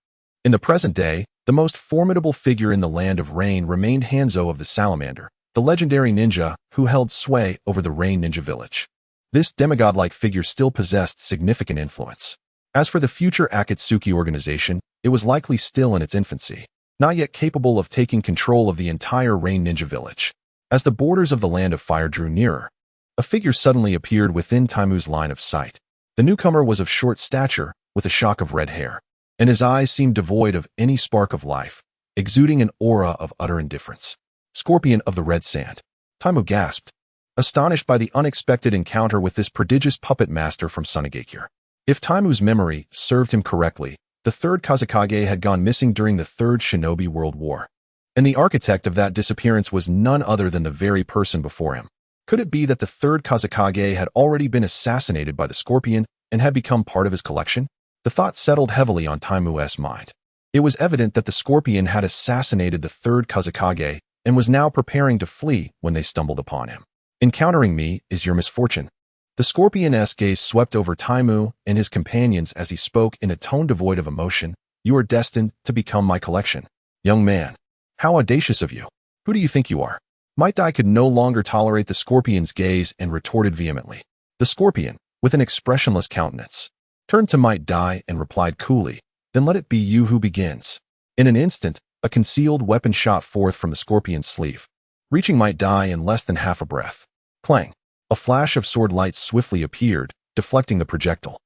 In the present day, the most formidable figure in the Land of Rain remained Hanzo of the Salamander, the legendary ninja who held sway over the Rain Ninja Village. This demigod-like figure still possessed significant influence. As for the future Akatsuki organization, it was likely still in its infancy, not yet capable of taking control of the entire Rain Ninja Village. As the borders of the Land of Fire drew nearer, a figure suddenly appeared within Taimu's line of sight. The newcomer was of short stature, with a shock of red hair, and his eyes seemed devoid of any spark of life, exuding an aura of utter indifference. "Scorpion of the Red Sand." Taimu gasped, astonished by the unexpected encounter with this prodigious puppet master from Sunagakure. If Taimu's memory served him correctly, the third Kazekage had gone missing during the Third Shinobi World War, and the architect of that disappearance was none other than the very person before him. Could it be that the third Kazekage had already been assassinated by the Scorpion and had become part of his collection? The thought settled heavily on Taimu's mind. It was evident that the Scorpion had assassinated the third Kazekage and was now preparing to flee when they stumbled upon him. "Encountering me is your misfortune." The Scorpion's gaze swept over Taimu and his companions as he spoke in a tone devoid of emotion. "You are destined to become my collection." "Young man, how audacious of you. Who do you think you are?" Might Guy could no longer tolerate the Scorpion's gaze and retorted vehemently. The Scorpion, with an expressionless countenance, turned to Might Guy and replied coolly, "Then let it be you who begins." In an instant, a concealed weapon shot forth from the Scorpion's sleeve, reaching Might Guy in less than half a breath. Clang! A flash of sword light swiftly appeared, deflecting the projectile.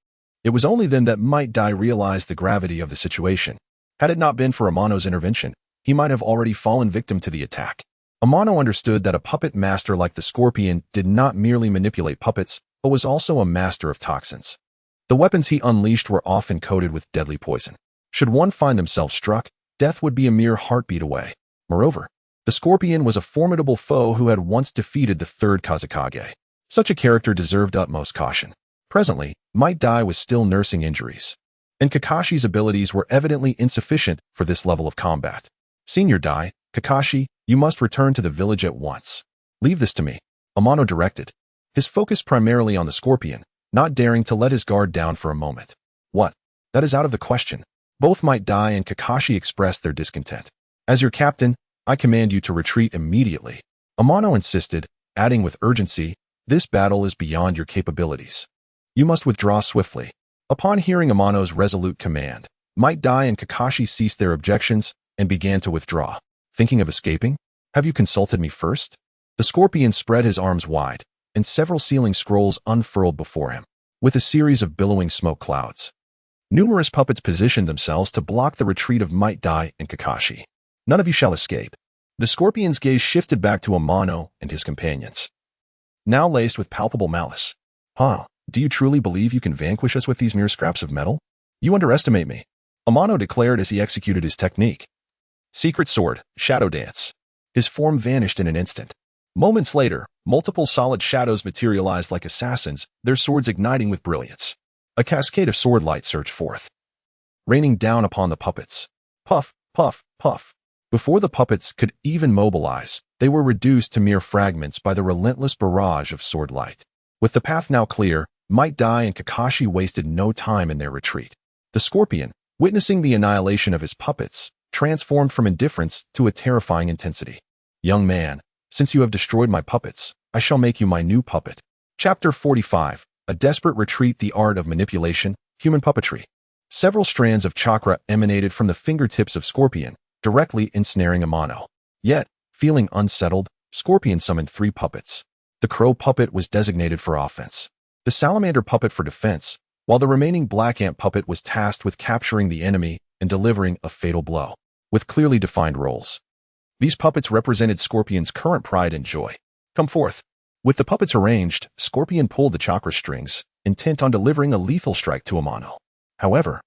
It was only then that Might Dai realized the gravity of the situation. Had it not been for Amano's intervention, he might have already fallen victim to the attack. Amano understood that a puppet master like the Scorpion did not merely manipulate puppets, but was also a master of toxins. The weapons he unleashed were often coated with deadly poison. Should one find themselves struck, death would be a mere heartbeat away. Moreover, the Scorpion was a formidable foe who had once defeated the third Kazekage. Such a character deserved utmost caution. Presently, Might Dai was still nursing injuries, and Kakashi's abilities were evidently insufficient for this level of combat. Senior Dai, Kakashi, you must return to the village at once. Leave this to me, Amano directed, his focus primarily on the Scorpion, not daring to let his guard down for a moment. What? That is out of the question. Both Might Dai and Kakashi expressed their discontent. As your captain, I command you to retreat immediately. Amano insisted, adding with urgency, this battle is beyond your capabilities. You must withdraw swiftly. Upon hearing Amano's resolute command, Might Dai and Kakashi ceased their objections and began to withdraw. Thinking of escaping? Have you consulted me first? The Scorpion spread his arms wide, and several sealing scrolls unfurled before him, with a series of billowing smoke clouds. Numerous puppets positioned themselves to block the retreat of Might Dai and Kakashi. None of you shall escape. The Scorpion's gaze shifted back to Amano and his companions, now laced with palpable malice. Do you truly believe you can vanquish us with these mere scraps of metal? You underestimate me, Amano declared as he executed his technique. Secret sword, shadow dance. His form vanished in an instant. Moments later, multiple solid shadows materialized like assassins, their swords igniting with brilliance. A cascade of sword light surged forth, raining down upon the puppets. Puff, puff, puff. Before the puppets could even mobilize, they were reduced to mere fragments by the relentless barrage of sword light. With the path now clear, Might Dai and Kakashi wasted no time in their retreat. The Scorpion, witnessing the annihilation of his puppets, transformed from indifference to a terrifying intensity. Young man, since you have destroyed my puppets, I shall make you my new puppet. Chapter 45, A Desperate Retreat, The Art of Manipulation, Human Puppetry. Several strands of chakra emanated from the fingertips of Scorpion, directly ensnaring Amano. Yet, feeling unsettled, Scorpion summoned 3 puppets. The crow puppet was designated for offense, the salamander puppet for defense, while the remaining black ant puppet was tasked with capturing the enemy and delivering a fatal blow, with clearly defined roles. These puppets represented Scorpion's current pride and joy. Come forth. With the puppets arranged, Scorpion pulled the chakra strings, intent on delivering a lethal strike to Amano. However,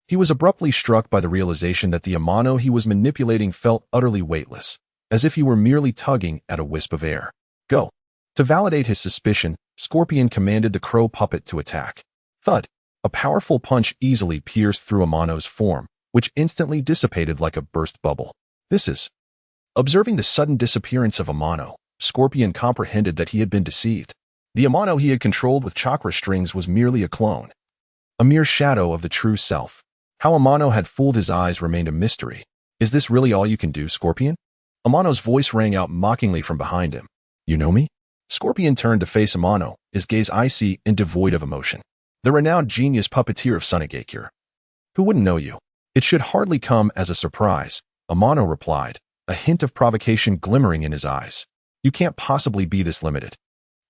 he was abruptly struck by the realization that the Amano he was manipulating felt utterly weightless, as if he were merely tugging at a wisp of air. Go. To validate his suspicion, Scorpion commanded the crow puppet to attack. Thud. A powerful punch easily pierced through Amano's form, which instantly dissipated like a burst bubble. This is. Observing the sudden disappearance of Amano, Scorpion comprehended that he had been deceived. The Amano he had controlled with chakra strings was merely a clone, a mere shadow of the true self. How Amano had fooled his eyes remained a mystery. Is this really all you can do, Scorpion? Amano's voice rang out mockingly from behind him. You know me? Scorpion turned to face Amano, his gaze icy and devoid of emotion. The renowned genius puppeteer of Sunigakure. Who wouldn't know you? It should hardly come as a surprise, Amano replied, a hint of provocation glimmering in his eyes. You can't possibly be this limited.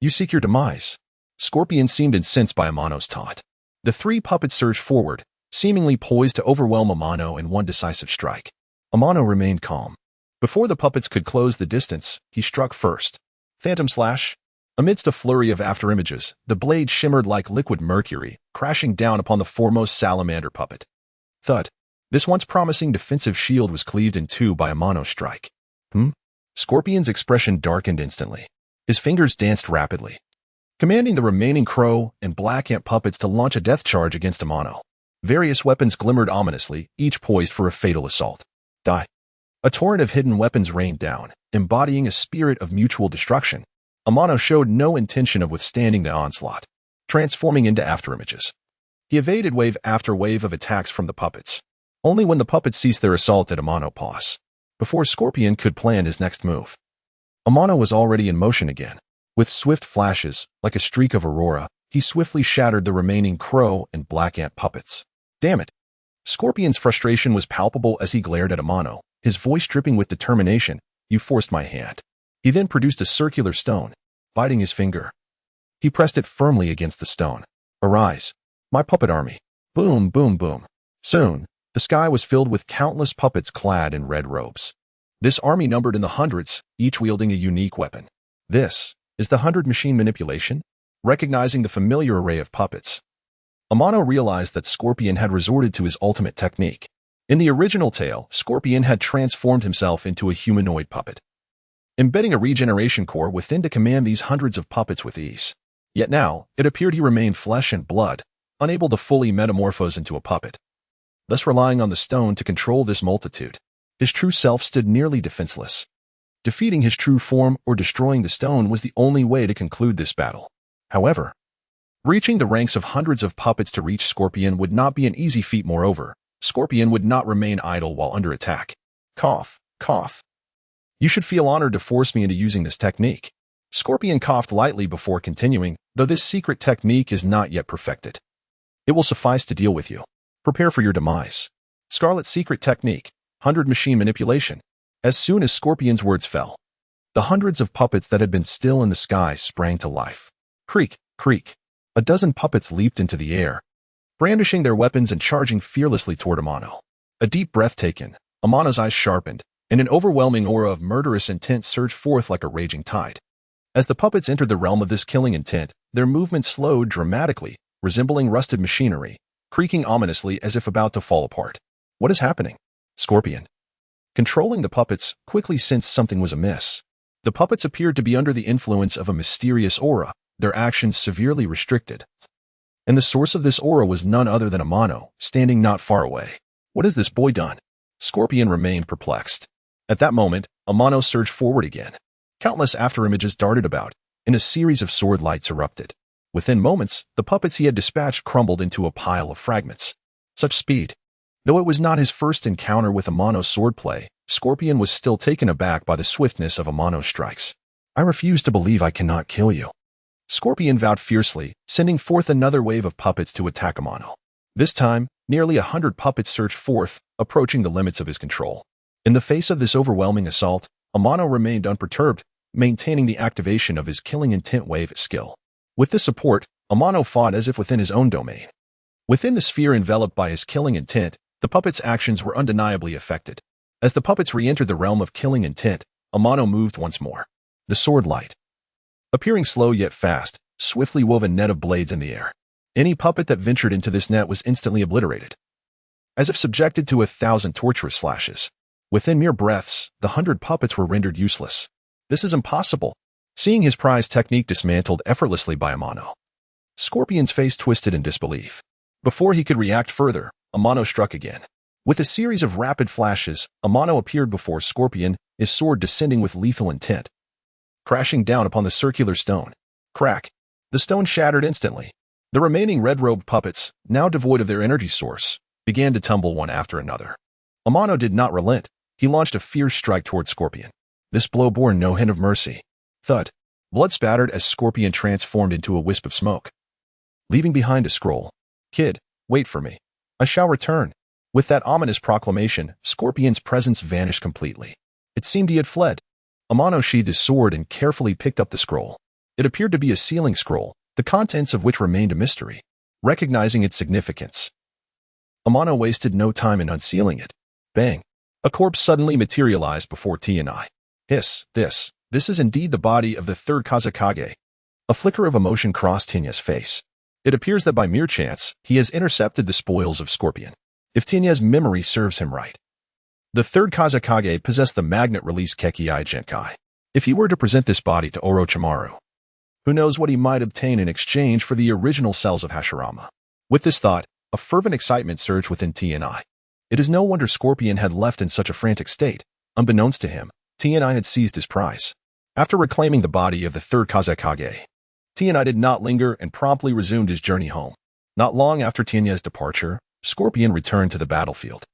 You seek your demise. Scorpion seemed incensed by Amano's taunt. The 3 puppets surged forward, seemingly poised to overwhelm Amano in one decisive strike. Amano remained calm. Before the puppets could close the distance, he struck first. Phantom Slash. Amidst a flurry of afterimages, the blade shimmered like liquid mercury, crashing down upon the foremost salamander puppet. Thud. This once promising defensive shield was cleaved in 2 by Amano's strike. Scorpion's expression darkened instantly. His fingers danced rapidly, commanding the remaining crow and black ant puppets to launch a death charge against Amano. Various weapons glimmered ominously, each poised for a fatal assault. Die. A torrent of hidden weapons rained down, embodying a spirit of mutual destruction. Amano showed no intention of withstanding the onslaught, transforming into afterimages. He evaded wave after wave of attacks from the puppets. Only when the puppets ceased their assault did Amano pause, before Scorpion could plan his next move. Amano was already in motion again. With swift flashes, like a streak of aurora, he swiftly shattered the remaining crow and black ant puppets. Damn it! Scorpion's frustration was palpable as he glared at Amano, his voice dripping with determination. You forced my hand. He then produced a circular stone, biting his finger. He pressed it firmly against the stone. Arise, my puppet army. Boom, boom, boom. Soon, the sky was filled with countless puppets clad in red robes. This army numbered in the hundreds, each wielding a unique weapon. This is the 100 machine manipulation. Recognizing the familiar array of puppets, Amano realized that Scorpion had resorted to his ultimate technique. In the original tale, Scorpion had transformed himself into a humanoid puppet, embedding a regeneration core within to command these hundreds of puppets with ease. Yet now, it appeared he remained flesh and blood, unable to fully metamorphose into a puppet, thus relying on the stone to control this multitude. His true self stood nearly defenseless. Defeating his true form or destroying the stone was the only way to conclude this battle. However, reaching the ranks of hundreds of puppets to reach Scorpion would not be an easy feat. Moreover, Scorpion would not remain idle while under attack. Cough, cough. You should feel honored to force me into using this technique. Scorpion coughed lightly before continuing, though this secret technique is not yet perfected. It will suffice to deal with you. Prepare for your demise. Scarlet's secret technique, 100 machine manipulation. As soon as Scorpion's words fell, the hundreds of puppets that had been still in the sky sprang to life. Creak, creak. A dozen puppets leaped into the air, brandishing their weapons and charging fearlessly toward Amano. A deep breath taken, Amano's eyes sharpened, and an overwhelming aura of murderous intent surged forth like a raging tide. As the puppets entered the realm of this killing intent, their movement slowed dramatically, resembling rusted machinery, creaking ominously as if about to fall apart. What is happening? Scorpion, controlling the puppets, quickly sensed something was amiss. The puppets appeared to be under the influence of a mysterious aura, their actions severely restricted. And the source of this aura was none other than Amano, standing not far away. What has this boy done? Scorpion remained perplexed. At that moment, Amano surged forward again. Countless afterimages darted about, and a series of sword lights erupted. Within moments, the puppets he had dispatched crumbled into a pile of fragments. Such speed. Though it was not his first encounter with Amano's swordplay, Scorpion was still taken aback by the swiftness of Amano's strikes. I refuse to believe I cannot kill you. Scorpion vowed fiercely, sending forth another wave of puppets to attack Amano. This time, nearly 100 puppets surged forth, approaching the limits of his control. In the face of this overwhelming assault, Amano remained unperturbed, maintaining the activation of his killing intent wave skill. With this support, Amano fought as if within his own domain. Within the sphere enveloped by his killing intent, the puppets' actions were undeniably affected. As the puppets re-entered the realm of killing intent, Amano moved once more. The sword light, appearing slow yet fast, swiftly wove a net of blades in the air. Any puppet that ventured into this net was instantly obliterated, as if subjected to 1,000 torturous slashes. Within mere breaths, the 100 puppets were rendered useless. This is impossible. Seeing his prized technique dismantled effortlessly by Amano, Scorpion's face twisted in disbelief. Before he could react further, Amano struck again. With a series of rapid flashes, Amano appeared before Scorpion, his sword descending with lethal intent, crashing down upon the circular stone. Crack! The stone shattered instantly. The remaining red-robed puppets, now devoid of their energy source, began to tumble one after another. Amano did not relent. He launched a fierce strike toward Scorpion. This blow bore no hint of mercy. Thud. Blood spattered as Scorpion transformed into a wisp of smoke, leaving behind a scroll. Kid, wait for me. I shall return. With that ominous proclamation, Scorpion's presence vanished completely. It seemed he had fled. Amano sheathed his sword and carefully picked up the scroll. It appeared to be a sealing scroll, the contents of which remained a mystery. Recognizing its significance, Amano wasted no time in unsealing it. Bang! A corpse suddenly materialized before T&I. Hiss, this is indeed the body of the third Kazekage. A flicker of emotion crossed Tinya's face. It appears that by mere chance, he has intercepted the spoils of Scorpion. If Tinya's memory serves him right, the third Kazekage possessed the magnet-release Kekkei Genkai. If he were to present this body to Orochimaru, who knows what he might obtain in exchange for the original cells of Hashirama. With this thought, a fervent excitement surged within T&I. It is no wonder Scorpion had left in such a frantic state. Unbeknownst to him, T&I had seized his prize. After reclaiming the body of the third Kazekage, T&I did not linger and promptly resumed his journey home. Not long after Tinya's departure, Scorpion returned to the battlefield.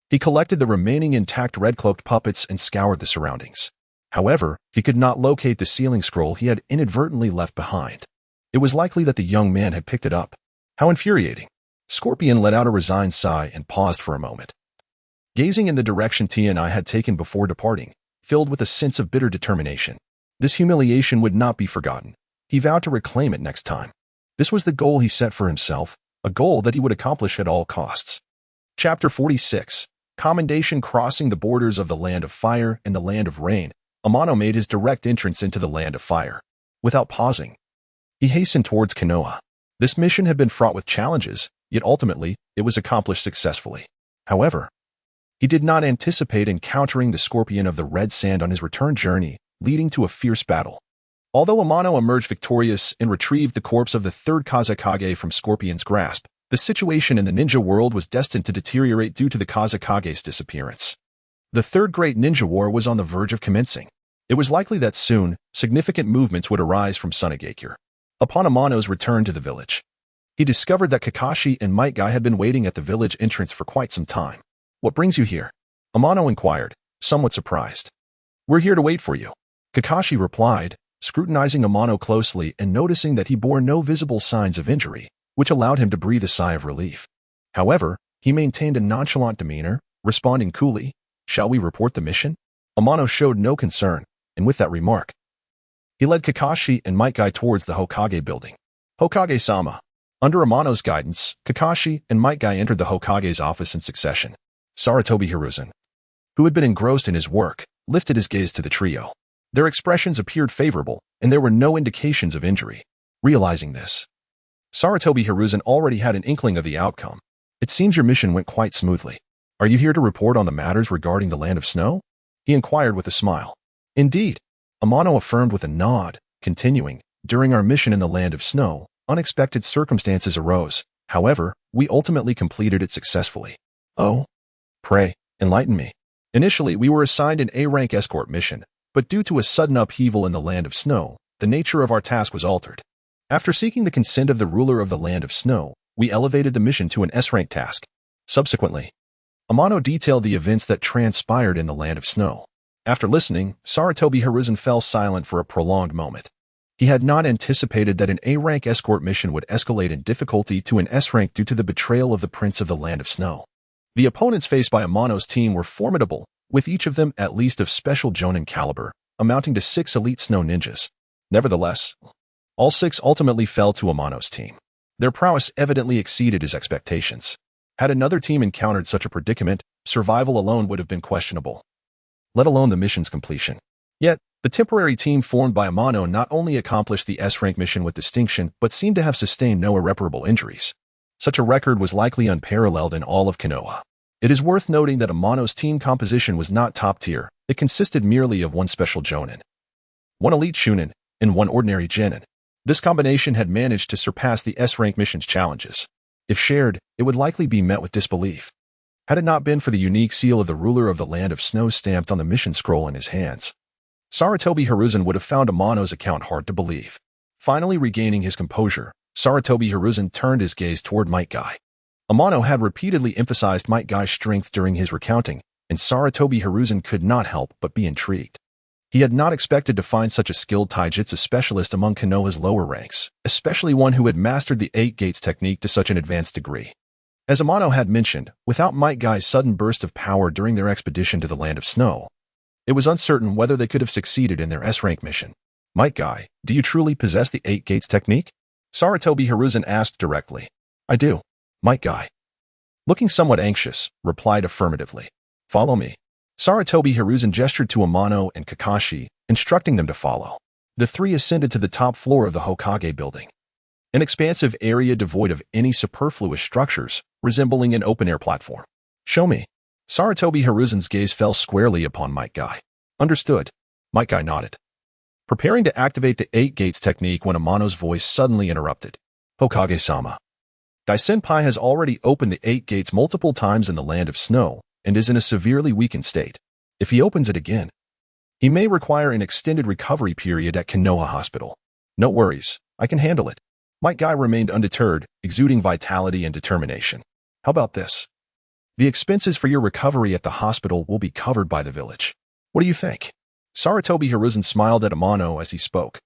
He collected the remaining intact red-cloaked puppets and scoured the surroundings. However, he could not locate the sealing scroll he had inadvertently left behind. It was likely that the young man had picked it up. How infuriating. Scorpion let out a resigned sigh and paused for a moment, gazing in the direction T&I had taken before departing, filled with a sense of bitter determination. This humiliation would not be forgotten. He vowed to reclaim it next time. This was the goal he set for himself, a goal that he would accomplish at all costs. Chapter 46. Commendation. Crossing the borders of the Land of Fire and the Land of Rain, Amano made his direct entrance into the Land of Fire. Without pausing, he hastened towards Konoha. This mission had been fraught with challenges, yet ultimately, it was accomplished successfully. However, he did not anticipate encountering the Scorpion of the Red Sand on his return journey, leading to a fierce battle. Although Amano emerged victorious and retrieved the corpse of the third Kazekage from Scorpion's grasp, the situation in the ninja world was destined to deteriorate due to the Kazekage's disappearance. The Third Great Ninja War was on the verge of commencing. It was likely that soon, significant movements would arise from Sunagakure. Upon Amano's return to the village, he discovered that Kakashi and Might Guy had been waiting at the village entrance for quite some time. "What brings you here?" Amano inquired, somewhat surprised. "We're here to wait for you," Kakashi replied, scrutinizing Amano closely and noticing that he bore no visible signs of injury, which allowed him to breathe a sigh of relief. However, he maintained a nonchalant demeanor, responding coolly, "Shall we report the mission?" Amano showed no concern, and with that remark, he led Kakashi and Might Guy towards the Hokage building. Hokage-sama. Under Amano's guidance, Kakashi and Might Guy entered the Hokage's office in succession. Sarutobi Hiruzen, who had been engrossed in his work, lifted his gaze to the trio. Their expressions appeared favorable, and there were no indications of injury. Realizing this, Sarutobi Hiruzen already had an inkling of the outcome. "It seems your mission went quite smoothly. Are you here to report on the matters regarding the Land of Snow?" he inquired with a smile. "Indeed," Amano affirmed with a nod, continuing, "During our mission in the Land of Snow, unexpected circumstances arose. However, we ultimately completed it successfully." "Oh? Pray, enlighten me." "Initially, we were assigned an A-rank escort mission, but due to a sudden upheaval in the Land of Snow, the nature of our task was altered. After seeking the consent of the ruler of the Land of Snow, we elevated the mission to an S-rank task. Subsequently, Amano detailed the events that transpired in the Land of Snow. After listening, Sarutobi Hiruzen fell silent for a prolonged moment. He had not anticipated that an A-rank escort mission would escalate in difficulty to an S-rank due to the betrayal of the Prince of the Land of Snow. The opponents faced by Amano's team were formidable, with each of them at least of special Jonin caliber, amounting to 6 elite snow ninjas. Nevertheless, all 6 ultimately fell to Amano's team. Their prowess evidently exceeded his expectations. Had another team encountered such a predicament, survival alone would have been questionable, let alone the mission's completion. Yet, the temporary team formed by Amano not only accomplished the S-rank mission with distinction, but seemed to have sustained no irreparable injuries. Such a record was likely unparalleled in all of Konoha. It is worth noting that Amano's team composition was not top tier. It consisted merely of 1 special Jonin, 1 elite Shunin, and 1 ordinary Genin. This combination had managed to surpass the S-rank mission's challenges. If shared, it would likely be met with disbelief. Had it not been for the unique seal of the ruler of the Land of Snow stamped on the mission scroll in his hands, Sarutobi Hiruzen would have found Amano's account hard to believe. Finally regaining his composure, Sarutobi Hiruzen turned his gaze toward Might Guy. Amano had repeatedly emphasized Might Guy's strength during his recounting, and Sarutobi Hiruzen could not help but be intrigued. He had not expected to find such a skilled taijutsu specialist among Konoha's lower ranks, especially one who had mastered the 8 Gates technique to such an advanced degree. As Amano had mentioned, without Might Guy's sudden burst of power during their expedition to the Land of Snow, it was uncertain whether they could have succeeded in their S-rank mission. "Might Guy, do you truly possess the 8 Gates technique?" Sarutobi Hiruzen asked directly. "I do," Might Guy, looking somewhat anxious, replied affirmatively. "Follow me." Sarutobi Hiruzen gestured to Amano and Kakashi, instructing them to follow. The 3 ascended to the top floor of the Hokage building, an expansive area devoid of any superfluous structures, resembling an open-air platform. "Show me." Sarutobi Hiruzen's gaze fell squarely upon Might Guy. "Understood." Might Guy nodded, preparing to activate the 8 Gates technique when Amano's voice suddenly interrupted. "Hokage-sama, Guy-senpai has already opened the 8 Gates multiple times in the Land of Snow and is in a severely weakened state. If he opens it again, he may require an extended recovery period at Konoha Hospital. No worries, I can handle it." Might Guy remained undeterred, exuding vitality and determination. "How about this? The expenses for your recovery at the hospital will be covered by the village. What do you think?" Sarutobi Hiruzen smiled at Amano as he spoke.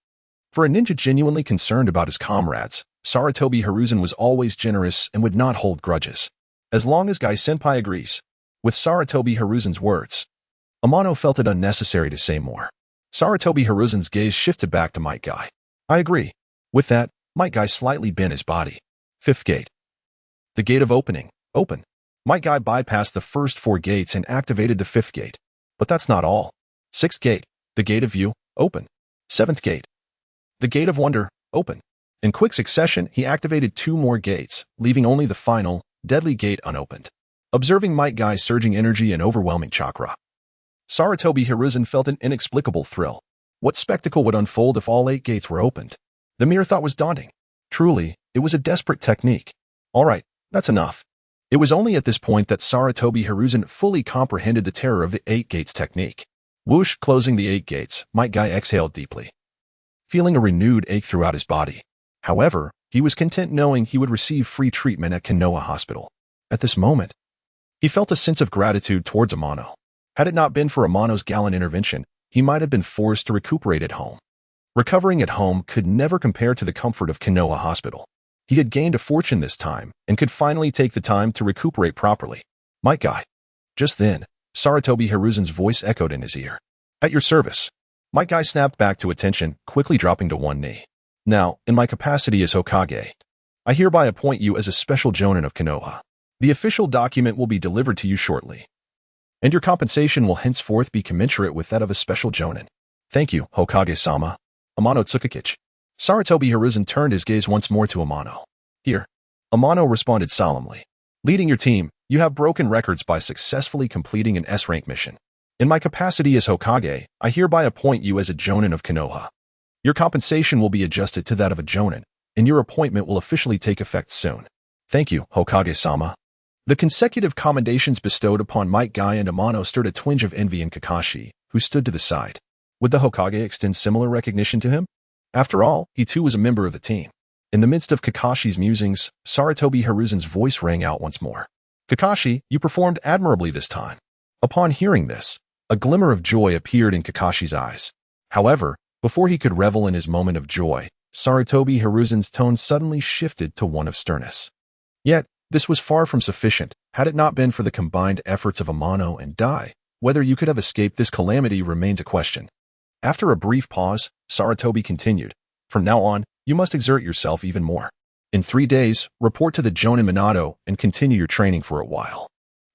For a ninja genuinely concerned about his comrades, Sarutobi Hiruzen was always generous and would not hold grudges. As long as Guy-senpai agrees. With Sarutobi Hiruzen's words, Amano felt it unnecessary to say more. Sarutobi Hiruzen's gaze shifted back to Might Guy. "I agree. With that, Might Guy slightly bent his body. Fifth gate. The gate of opening. Open. Might Guy bypassed the first 4 gates and activated the 5th gate. But that's not all. 6th gate. The gate of view. Open. 7th gate. The gate of wonder. Open. In quick succession, he activated 2 more gates, leaving only the final, deadly gate unopened. Observing Might Guy's surging energy and overwhelming chakra, Sarutobi Hiruzen felt an inexplicable thrill. What spectacle would unfold if all 8 gates were opened? The mere thought was daunting. Truly, it was a desperate technique. All right, that's enough. It was only at this point that Sarutobi Hiruzen fully comprehended the terror of the 8 gates technique. Whoosh, closing the 8 gates, Might Guy exhaled deeply, feeling a renewed ache throughout his body. However, he was content knowing he would receive free treatment at Konoha Hospital. At this moment, he felt a sense of gratitude towards Amano. Had it not been for Amano's gallant intervention, he might have been forced to recuperate at home. Recovering at home could never compare to the comfort of Konoha Hospital. He had gained a fortune this time and could finally take the time to recuperate properly. Might Guy. Just then, Sarutobi Hiruzen's voice echoed in his ear. At your service. Might Guy snapped back to attention, quickly dropping to one knee. Now, in my capacity as Hokage, I hereby appoint you as a special jonin of Konoha. The official document will be delivered to you shortly, and your compensation will henceforth be commensurate with that of a special jonin. Thank you, Hokage-sama. Amano Tsukakich. Sarutobi Hiruzen turned his gaze once more to Amano. Here. Amano responded solemnly. Leading your team, you have broken records by successfully completing an S-rank mission. In my capacity as Hokage, I hereby appoint you as a jonin of Konoha. Your compensation will be adjusted to that of a jonin, and your appointment will officially take effect soon. Thank you, Hokage-sama. The consecutive commendations bestowed upon Might Guy and Amano stirred a twinge of envy in Kakashi, who stood to the side. Would the Hokage extend similar recognition to him? After all, he too was a member of the team. In the midst of Kakashi's musings, Sarutobi Hiruzen's voice rang out once more. Kakashi, you performed admirably this time. Upon hearing this, a glimmer of joy appeared in Kakashi's eyes. However, before he could revel in his moment of joy, Sarutobi Hiruzen's tone suddenly shifted to one of sternness. Yet, this was far from sufficient. Had it not been for the combined efforts of Amano and Dai, whether you could have escaped this calamity remains a question. After a brief pause, Sarutobi continued. From now on, you must exert yourself even more. In 3 days, report to the Jonin Minato and continue your training for a while.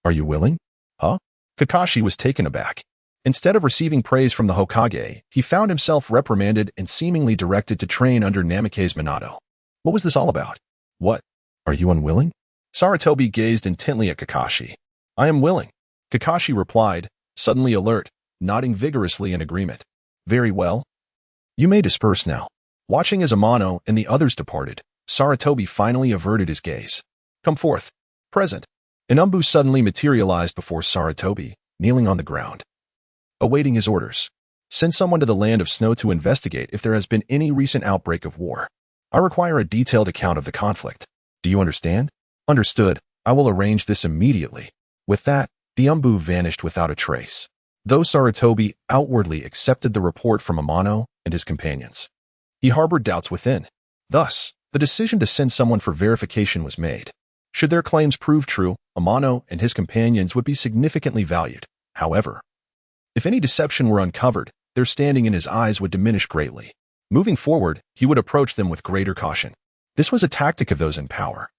Are you willing? Huh? Kakashi was taken aback. Instead of receiving praise from the Hokage, he found himself reprimanded and seemingly directed to train under Namikaze Minato. What was this all about? What? Are you unwilling? Sarutobi gazed intently at Kakashi. I am willing, Kakashi replied, suddenly alert, nodding vigorously in agreement. Very well. You may disperse now. Watching as Amano and the others departed, Sarutobi finally averted his gaze. Come forth. Present. An Umbu suddenly materialized before Sarutobi, kneeling on the ground, awaiting his orders. Send someone to the land of snow to investigate if there has been any recent outbreak of war. I require a detailed account of the conflict. Do you understand? Understood. I will arrange this immediately. With that, the Umbu vanished without a trace. Though Sarutobi outwardly accepted the report from Amano and his companions, he harbored doubts within. Thus, the decision to send someone for verification was made. Should their claims prove true, Amano and his companions would be significantly valued. However, if any deception were uncovered, their standing in his eyes would diminish greatly. Moving forward, he would approach them with greater caution. This was a tactic of those in power,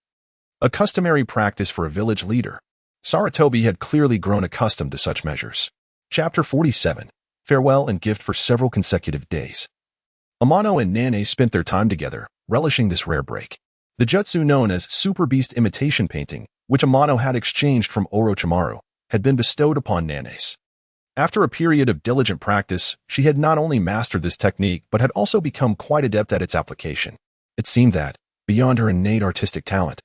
a customary practice for a village leader. Sarutobi had clearly grown accustomed to such measures. Chapter 47. Farewell and gift for several consecutive days. Amano and Nane spent their time together, relishing this rare break. The jutsu known as Super Beast Imitation Painting, which Amano had exchanged from Orochimaru, had been bestowed upon Nanace. After a period of diligent practice, she had not only mastered this technique but had also become quite adept at its application. It seemed that, beyond her innate artistic talent,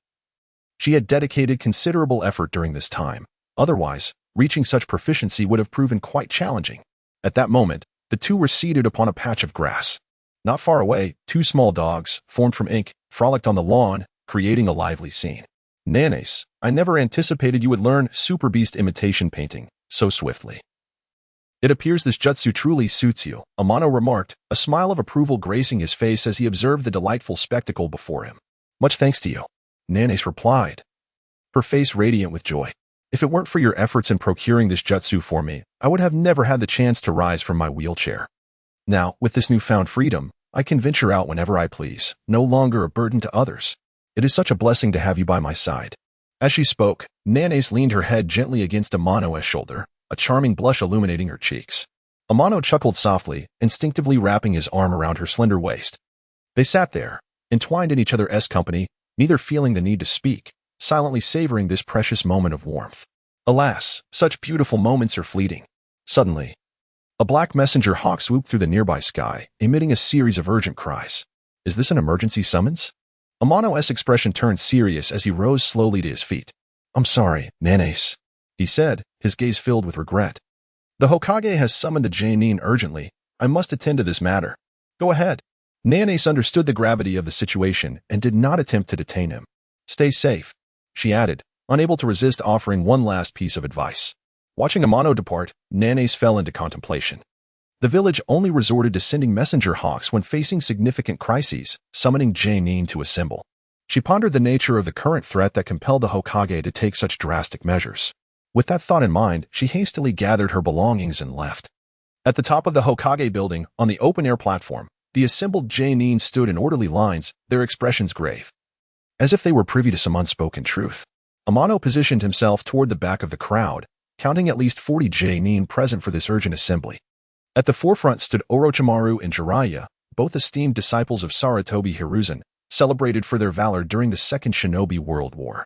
she had dedicated considerable effort during this time. Otherwise, reaching such proficiency would have proven quite challenging. At that moment, the two were seated upon a patch of grass. Not far away, 2 small dogs, formed from ink, frolicked on the lawn, creating a lively scene. Nanace, I never anticipated you would learn Super Beast Imitation Painting so swiftly. It appears this jutsu truly suits you, Amano remarked, a smile of approval gracing his face as he observed the delightful spectacle before him. Much thanks to you, Nanace replied, her face radiant with joy. If it weren't for your efforts in procuring this jutsu for me, I would have never had the chance to rise from my wheelchair. Now, with this newfound freedom, I can venture out whenever I please, no longer a burden to others. It is such a blessing to have you by my side." As she spoke, Nanace leaned her head gently against Amano's shoulder, a charming blush illuminating her cheeks. Amano chuckled softly, instinctively wrapping his arm around her slender waist. They sat there, entwined in each other's company, neither feeling the need to speak, silently savoring this precious moment of warmth. Alas, such beautiful moments are fleeting. Suddenly, a black messenger hawk swooped through the nearby sky, emitting a series of urgent cries. "Is this an emergency summons?" Amano's expression turned serious as he rose slowly to his feet. "I'm sorry, Nanace," he said, his gaze filled with regret. "The Hokage has summoned the Genin urgently. I must attend to this matter." "Go ahead." Nanace understood the gravity of the situation and did not attempt to detain him. "Stay safe," she added, unable to resist offering one last piece of advice. Watching Amano depart, Nanace fell into contemplation. The village only resorted to sending messenger hawks when facing significant crises, summoning Genin to assemble. She pondered the nature of the current threat that compelled the Hokage to take such drastic measures. With that thought in mind, she hastily gathered her belongings and left. At the top of the Hokage building, on the open-air platform, the assembled Genin stood in orderly lines, their expressions grave, as if they were privy to some unspoken truth. Amano positioned himself toward the back of the crowd, counting at least 40 Genin present for this urgent assembly. At the forefront stood Orochimaru and Jiraiya, both esteemed disciples of Sarutobi Hiruzen, celebrated for their valor during the Second Shinobi World War,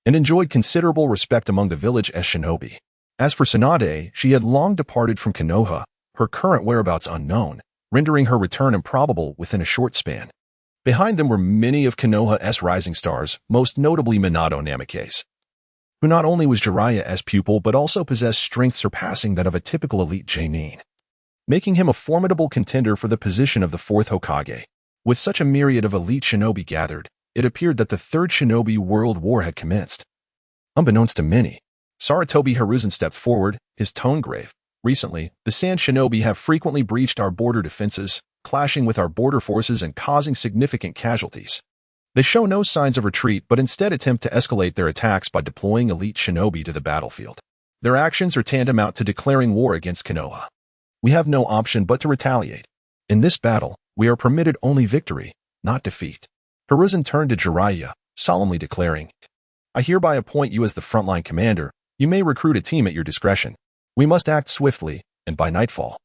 and enjoyed considerable respect among the village as shinobi. As for Tsunade, she had long departed from Konoha, her current whereabouts unknown, rendering her return improbable within a short span. Behind them were many of Konoha's rising stars, most notably Minato Namikaze, who not only was Jiraiya's pupil but also possessed strength surpassing that of a typical elite Genin, making him a formidable contender for the position of the fourth Hokage. With such a myriad of elite shinobi gathered, it appeared that the Third Shinobi World War had commenced. Unbeknownst to many, Sarutobi Hiruzen stepped forward, his tone grave. "Recently, the Sand Shinobi have frequently breached our border defenses, clashing with our border forces and causing significant casualties. They show no signs of retreat but instead attempt to escalate their attacks by deploying elite shinobi to the battlefield. Their actions are tantamount to declaring war against Konoha. We have no option but to retaliate. In this battle, we are permitted only victory, not defeat." Hiruzen turned to Jiraiya, solemnly declaring, "I hereby appoint you as the frontline commander. You may recruit a team at your discretion. We must act swiftly, and by nightfall,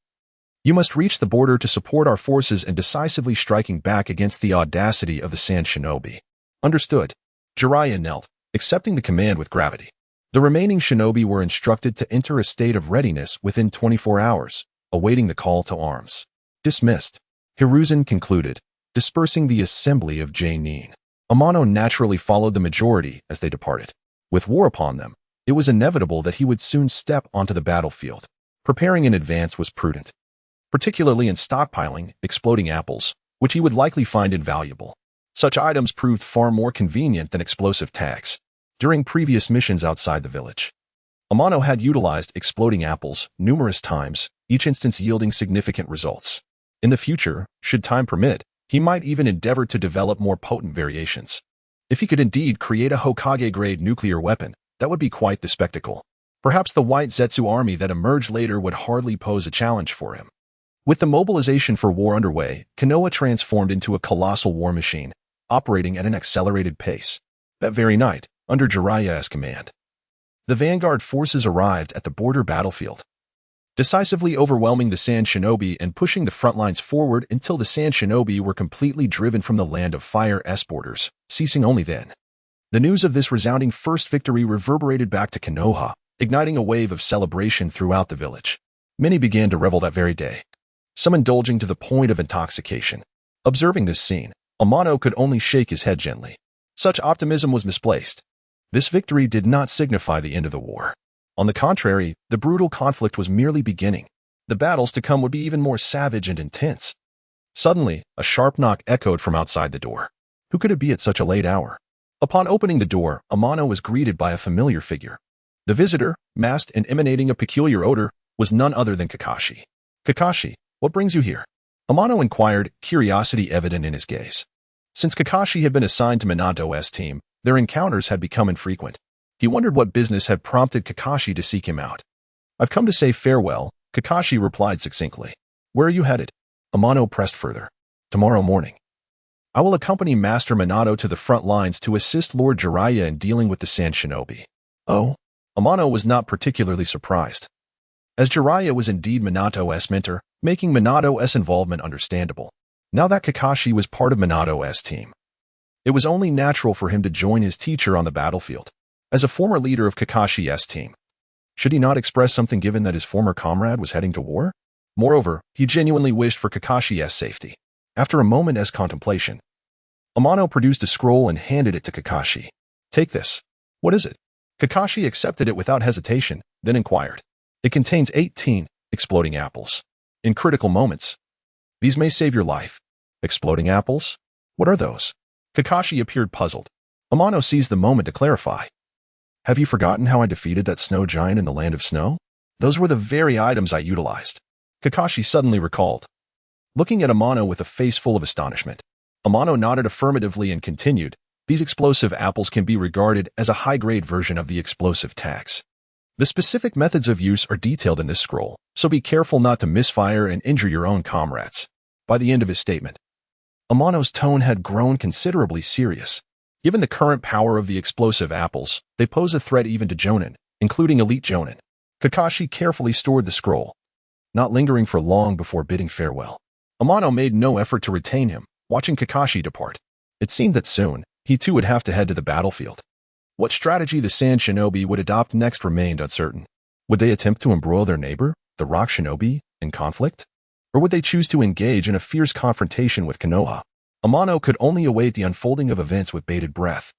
you must reach the border to support our forces in decisively striking back against the audacity of the Sand Shinobi." "Understood." Jiraiya knelt, accepting the command with gravity. The remaining shinobi were instructed to enter a state of readiness within 24 hours, awaiting the call to arms. "Dismissed," Hiruzen concluded, dispersing the assembly of Genin. Amano naturally followed the majority as they departed. With war upon them, it was inevitable that he would soon step onto the battlefield. Preparing in advance was prudent, particularly in stockpiling exploding apples, which he would likely find invaluable. Such items proved far more convenient than explosive tags. During previous missions outside the village, Amano had utilized exploding apples numerous times, each instance yielding significant results. In the future, should time permit, he might even endeavor to develop more potent variations. If he could indeed create a Hokage-grade nuclear weapon, that would be quite the spectacle. Perhaps the White Zetsu army that emerged later would hardly pose a challenge for him. With the mobilization for war underway, Konoha transformed into a colossal war machine, operating at an accelerated pace. That very night, under Jiraiya's command, the vanguard forces arrived at the border battlefield, decisively overwhelming the Sand Shinobi and pushing the front lines forward until the Sand Shinobi were completely driven from the Land of Fire's borders, ceasing only then. The news of this resounding first victory reverberated back to Konoha, igniting a wave of celebration throughout the village. Many began to revel that very day, some indulging to the point of intoxication. Observing this scene, Amano could only shake his head gently. Such optimism was misplaced. This victory did not signify the end of the war. On the contrary, the brutal conflict was merely beginning. The battles to come would be even more savage and intense. Suddenly, a sharp knock echoed from outside the door. Who could it be at such a late hour? Upon opening the door, Amano was greeted by a familiar figure. The visitor, masked and emanating a peculiar odor, was none other than Kakashi. "Kakashi, what brings you here?" Amano inquired, curiosity evident in his gaze. Since Kakashi had been assigned to Minato's team, their encounters had become infrequent. He wondered what business had prompted Kakashi to seek him out. "I've come to say farewell," Kakashi replied succinctly. "Where are you headed?" Amano pressed further. Tomorrow morning, I will accompany Master Minato to the front lines to assist Lord Jiraiya in dealing with the Sand Shinobi. Oh, Amano was not particularly surprised, as Jiraiya was indeed Minato's mentor, making Minato's involvement understandable. Now that Kakashi was part of Minato's team, it was only natural for him to join his teacher on the battlefield. As a former leader of Kakashi's team, should he not express something given that his former comrade was heading to war? Moreover, he genuinely wished for Kakashi's safety. After a moment's contemplation, Amano produced a scroll and handed it to Kakashi. Take this. What is it? Kakashi accepted it without hesitation, then inquired. It contains 18 exploding apples. In critical moments, these may save your life. Exploding apples? What are those? Kakashi appeared puzzled. Amano seized the moment to clarify. Have you forgotten how I defeated that snow giant in the land of snow? Those were the very items I utilized. Kakashi suddenly recalled. Looking at Amano with a face full of astonishment, Amano nodded affirmatively and continued, these explosive apples can be regarded as a high-grade version of the explosive tags. The specific methods of use are detailed in this scroll, so be careful not to misfire and injure your own comrades. By the end of his statement, Amano's tone had grown considerably serious. Given the current power of the explosive apples, they pose a threat even to Jonin, including elite Jonin. Kakashi carefully stored the scroll, not lingering for long before bidding farewell. Amano made no effort to retain him, watching Kakashi depart. It seemed that soon, he too would have to head to the battlefield. What strategy the Sand Shinobi would adopt next remained uncertain. Would they attempt to embroil their neighbor, the Rock Shinobi, in conflict? Or would they choose to engage in a fierce confrontation with Konoha? Amano could only await the unfolding of events with bated breath.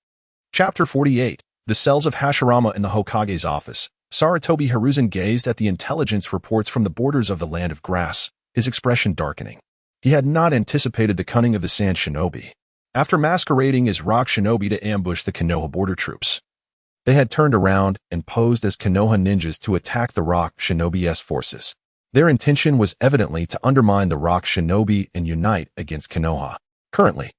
Chapter 48. The cells of Hashirama in the Hokage's office. Sarutobi Hiruzen gazed at the intelligence reports from the borders of the Land of Grass, his expression darkening. He had not anticipated the cunning of the Sand Shinobi. After masquerading as Rock Shinobi to ambush the Konoha border troops, they had turned around and posed as Konoha ninjas to attack the Rock Shinobi's forces. Their intention was evidently to undermine the Rock Shinobi and unite against Konoha. Currently,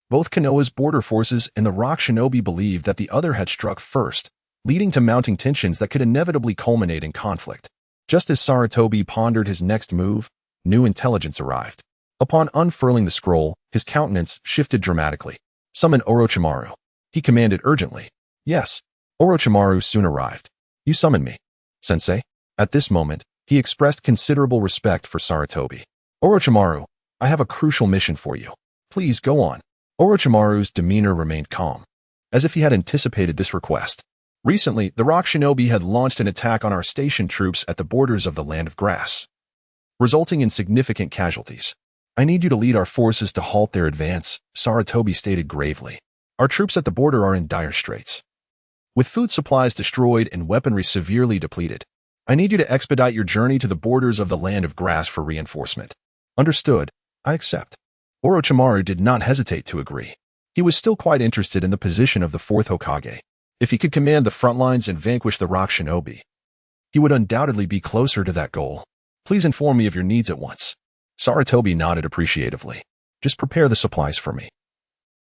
both Konoha's border forces and the Rock Shinobi believed that the other had struck first, leading to mounting tensions that could inevitably culminate in conflict. Just as Sarutobi pondered his next move, new intelligence arrived. Upon unfurling the scroll, his countenance shifted dramatically. Summon Orochimaru. He commanded urgently. Yes, Orochimaru soon arrived. You summoned me, sensei. At this moment, he expressed considerable respect for Sarutobi. Orochimaru, I have a crucial mission for you. Please go on. Orochimaru's demeanor remained calm, as if he had anticipated this request. Recently, the Rock Shinobi had launched an attack on our station troops at the borders of the Land of Grass, resulting in significant casualties. I need you to lead our forces to halt their advance, Sarutobi stated gravely. Our troops at the border are in dire straits, with food supplies destroyed and weaponry severely depleted. I need you to expedite your journey to the borders of the Land of Grass for reinforcement. Understood. I accept. Orochimaru did not hesitate to agree. He was still quite interested in the position of the fourth Hokage. If he could command the front lines and vanquish the Rock Shinobi, he would undoubtedly be closer to that goal. Please inform me of your needs at once. Sarutobi nodded appreciatively. Just prepare the supplies for me.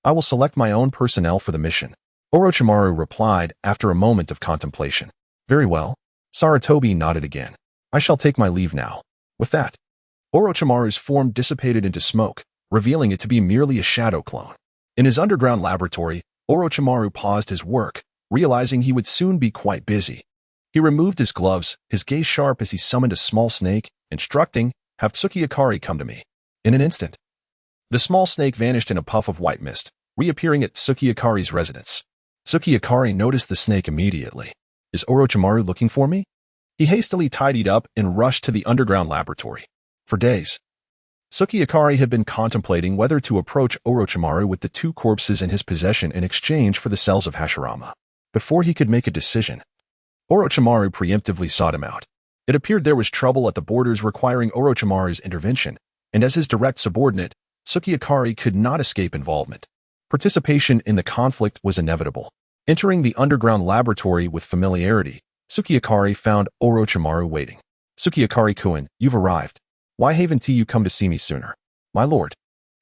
I will select my own personnel for the mission. Orochimaru replied after a moment of contemplation. Very well. Sarutobi nodded again. I shall take my leave now. With that, Orochimaru's form dissipated into smoke, revealing it to be merely a shadow clone. In his underground laboratory, Orochimaru paused his work, realizing he would soon be quite busy. He removed his gloves, his gaze sharp as he summoned a small snake, instructing, have Tsukiyakari come to me. In an instant, the small snake vanished in a puff of white mist, reappearing at Tsukiyakari's residence. Tsukiyakari noticed the snake immediately. Is Orochimaru looking for me? He hastily tidied up and rushed to the underground laboratory. For days, Tsukiyakari had been contemplating whether to approach Orochimaru with the two corpses in his possession in exchange for the cells of Hashirama. Before he could make a decision, Orochimaru preemptively sought him out. It appeared there was trouble at the borders requiring Orochimaru's intervention, and as his direct subordinate, Tsukiyakari could not escape involvement. Participation in the conflict was inevitable. Entering the underground laboratory with familiarity, Tsukiyakari found Orochimaru waiting. Tsukiyakari-kun, you've arrived. Why haven't you come to see me sooner? My lord,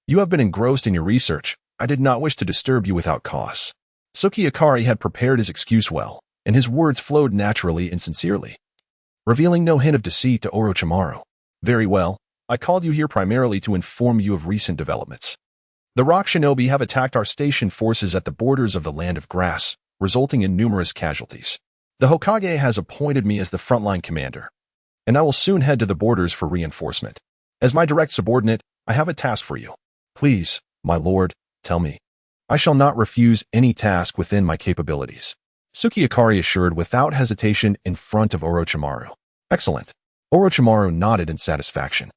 you have been engrossed in your research. I did not wish to disturb you without cause. Tsukiyakari had prepared his excuse well, and his words flowed naturally and sincerely, revealing no hint of deceit to Orochimaru. Very well, I called you here primarily to inform you of recent developments. The Rock Shinobi have attacked our station forces at the borders of the Land of Grass, resulting in numerous casualties. The Hokage has appointed me as the frontline commander, and I will soon head to the borders for reinforcement. As my direct subordinate, I have a task for you. Please, my lord, tell me. I shall not refuse any task within my capabilities. Suki Akari assured without hesitation in front of Orochimaru. Excellent. Orochimaru nodded in satisfaction.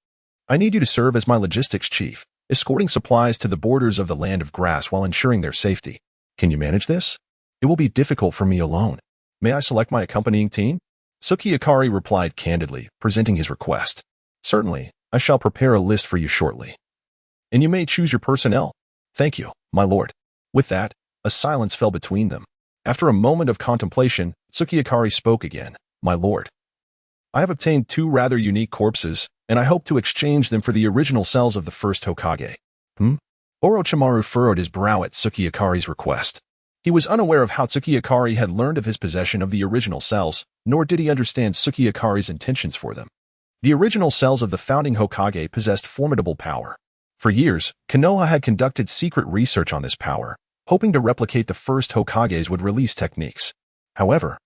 I need you to serve as my logistics chief, escorting supplies to the borders of the Land of Grass while ensuring their safety. Can you manage this? It will be difficult for me alone. May I select my accompanying team? Suki Akari replied candidly, presenting his request. Certainly, I shall prepare a list for you shortly. And you may choose your personnel. Thank you, my lord. With that, a silence fell between them. After a moment of contemplation, Suki Akari spoke again. My lord. I have obtained 2 rather unique corpses, and I hope to exchange them for the original cells of the first Hokage. Orochimaru furrowed his brow at Suki Akari's request. He was unaware of how Suki Akari had learned of his possession of the original cells, nor did he understand Suki Akari's intentions for them. The original cells of the founding Hokage possessed formidable power. For years, Konoha had conducted secret research on this power, hoping to replicate the first Hokages would release techniques. However,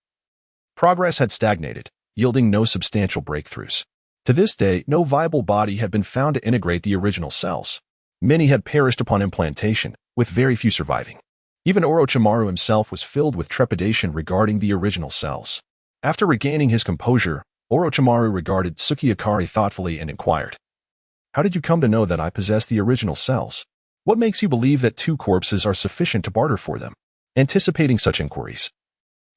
progress had stagnated, yielding no substantial breakthroughs. To this day, no viable body had been found to integrate the original cells. Many had perished upon implantation, with very few surviving. Even Orochimaru himself was filled with trepidation regarding the original cells. After regaining his composure, Orochimaru regarded Suki Akari thoughtfully and inquired, How did you come to know that I possess the original cells? What makes you believe that 2 corpses are sufficient to barter for them? Anticipating such inquiries,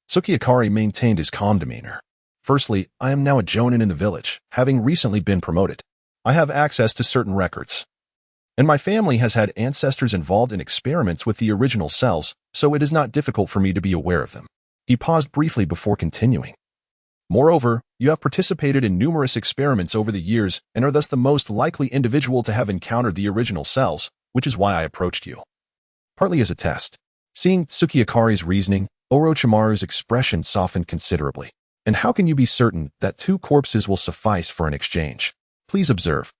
Suki Akari maintained his calm demeanor. Firstly, I am now a jonin in the village, having recently been promoted. I have access to certain records. And my family has had ancestors involved in experiments with the original cells, so it is not difficult for me to be aware of them. He paused briefly before continuing. Moreover, you have participated in numerous experiments over the years and are thus the most likely individual to have encountered the original cells, which is why I approached you. Partly as a test. Seeing Suki Akari's reasoning, Orochimaru's expression softened considerably. And how can you be certain that 2 corpses will suffice for an exchange? Please observe.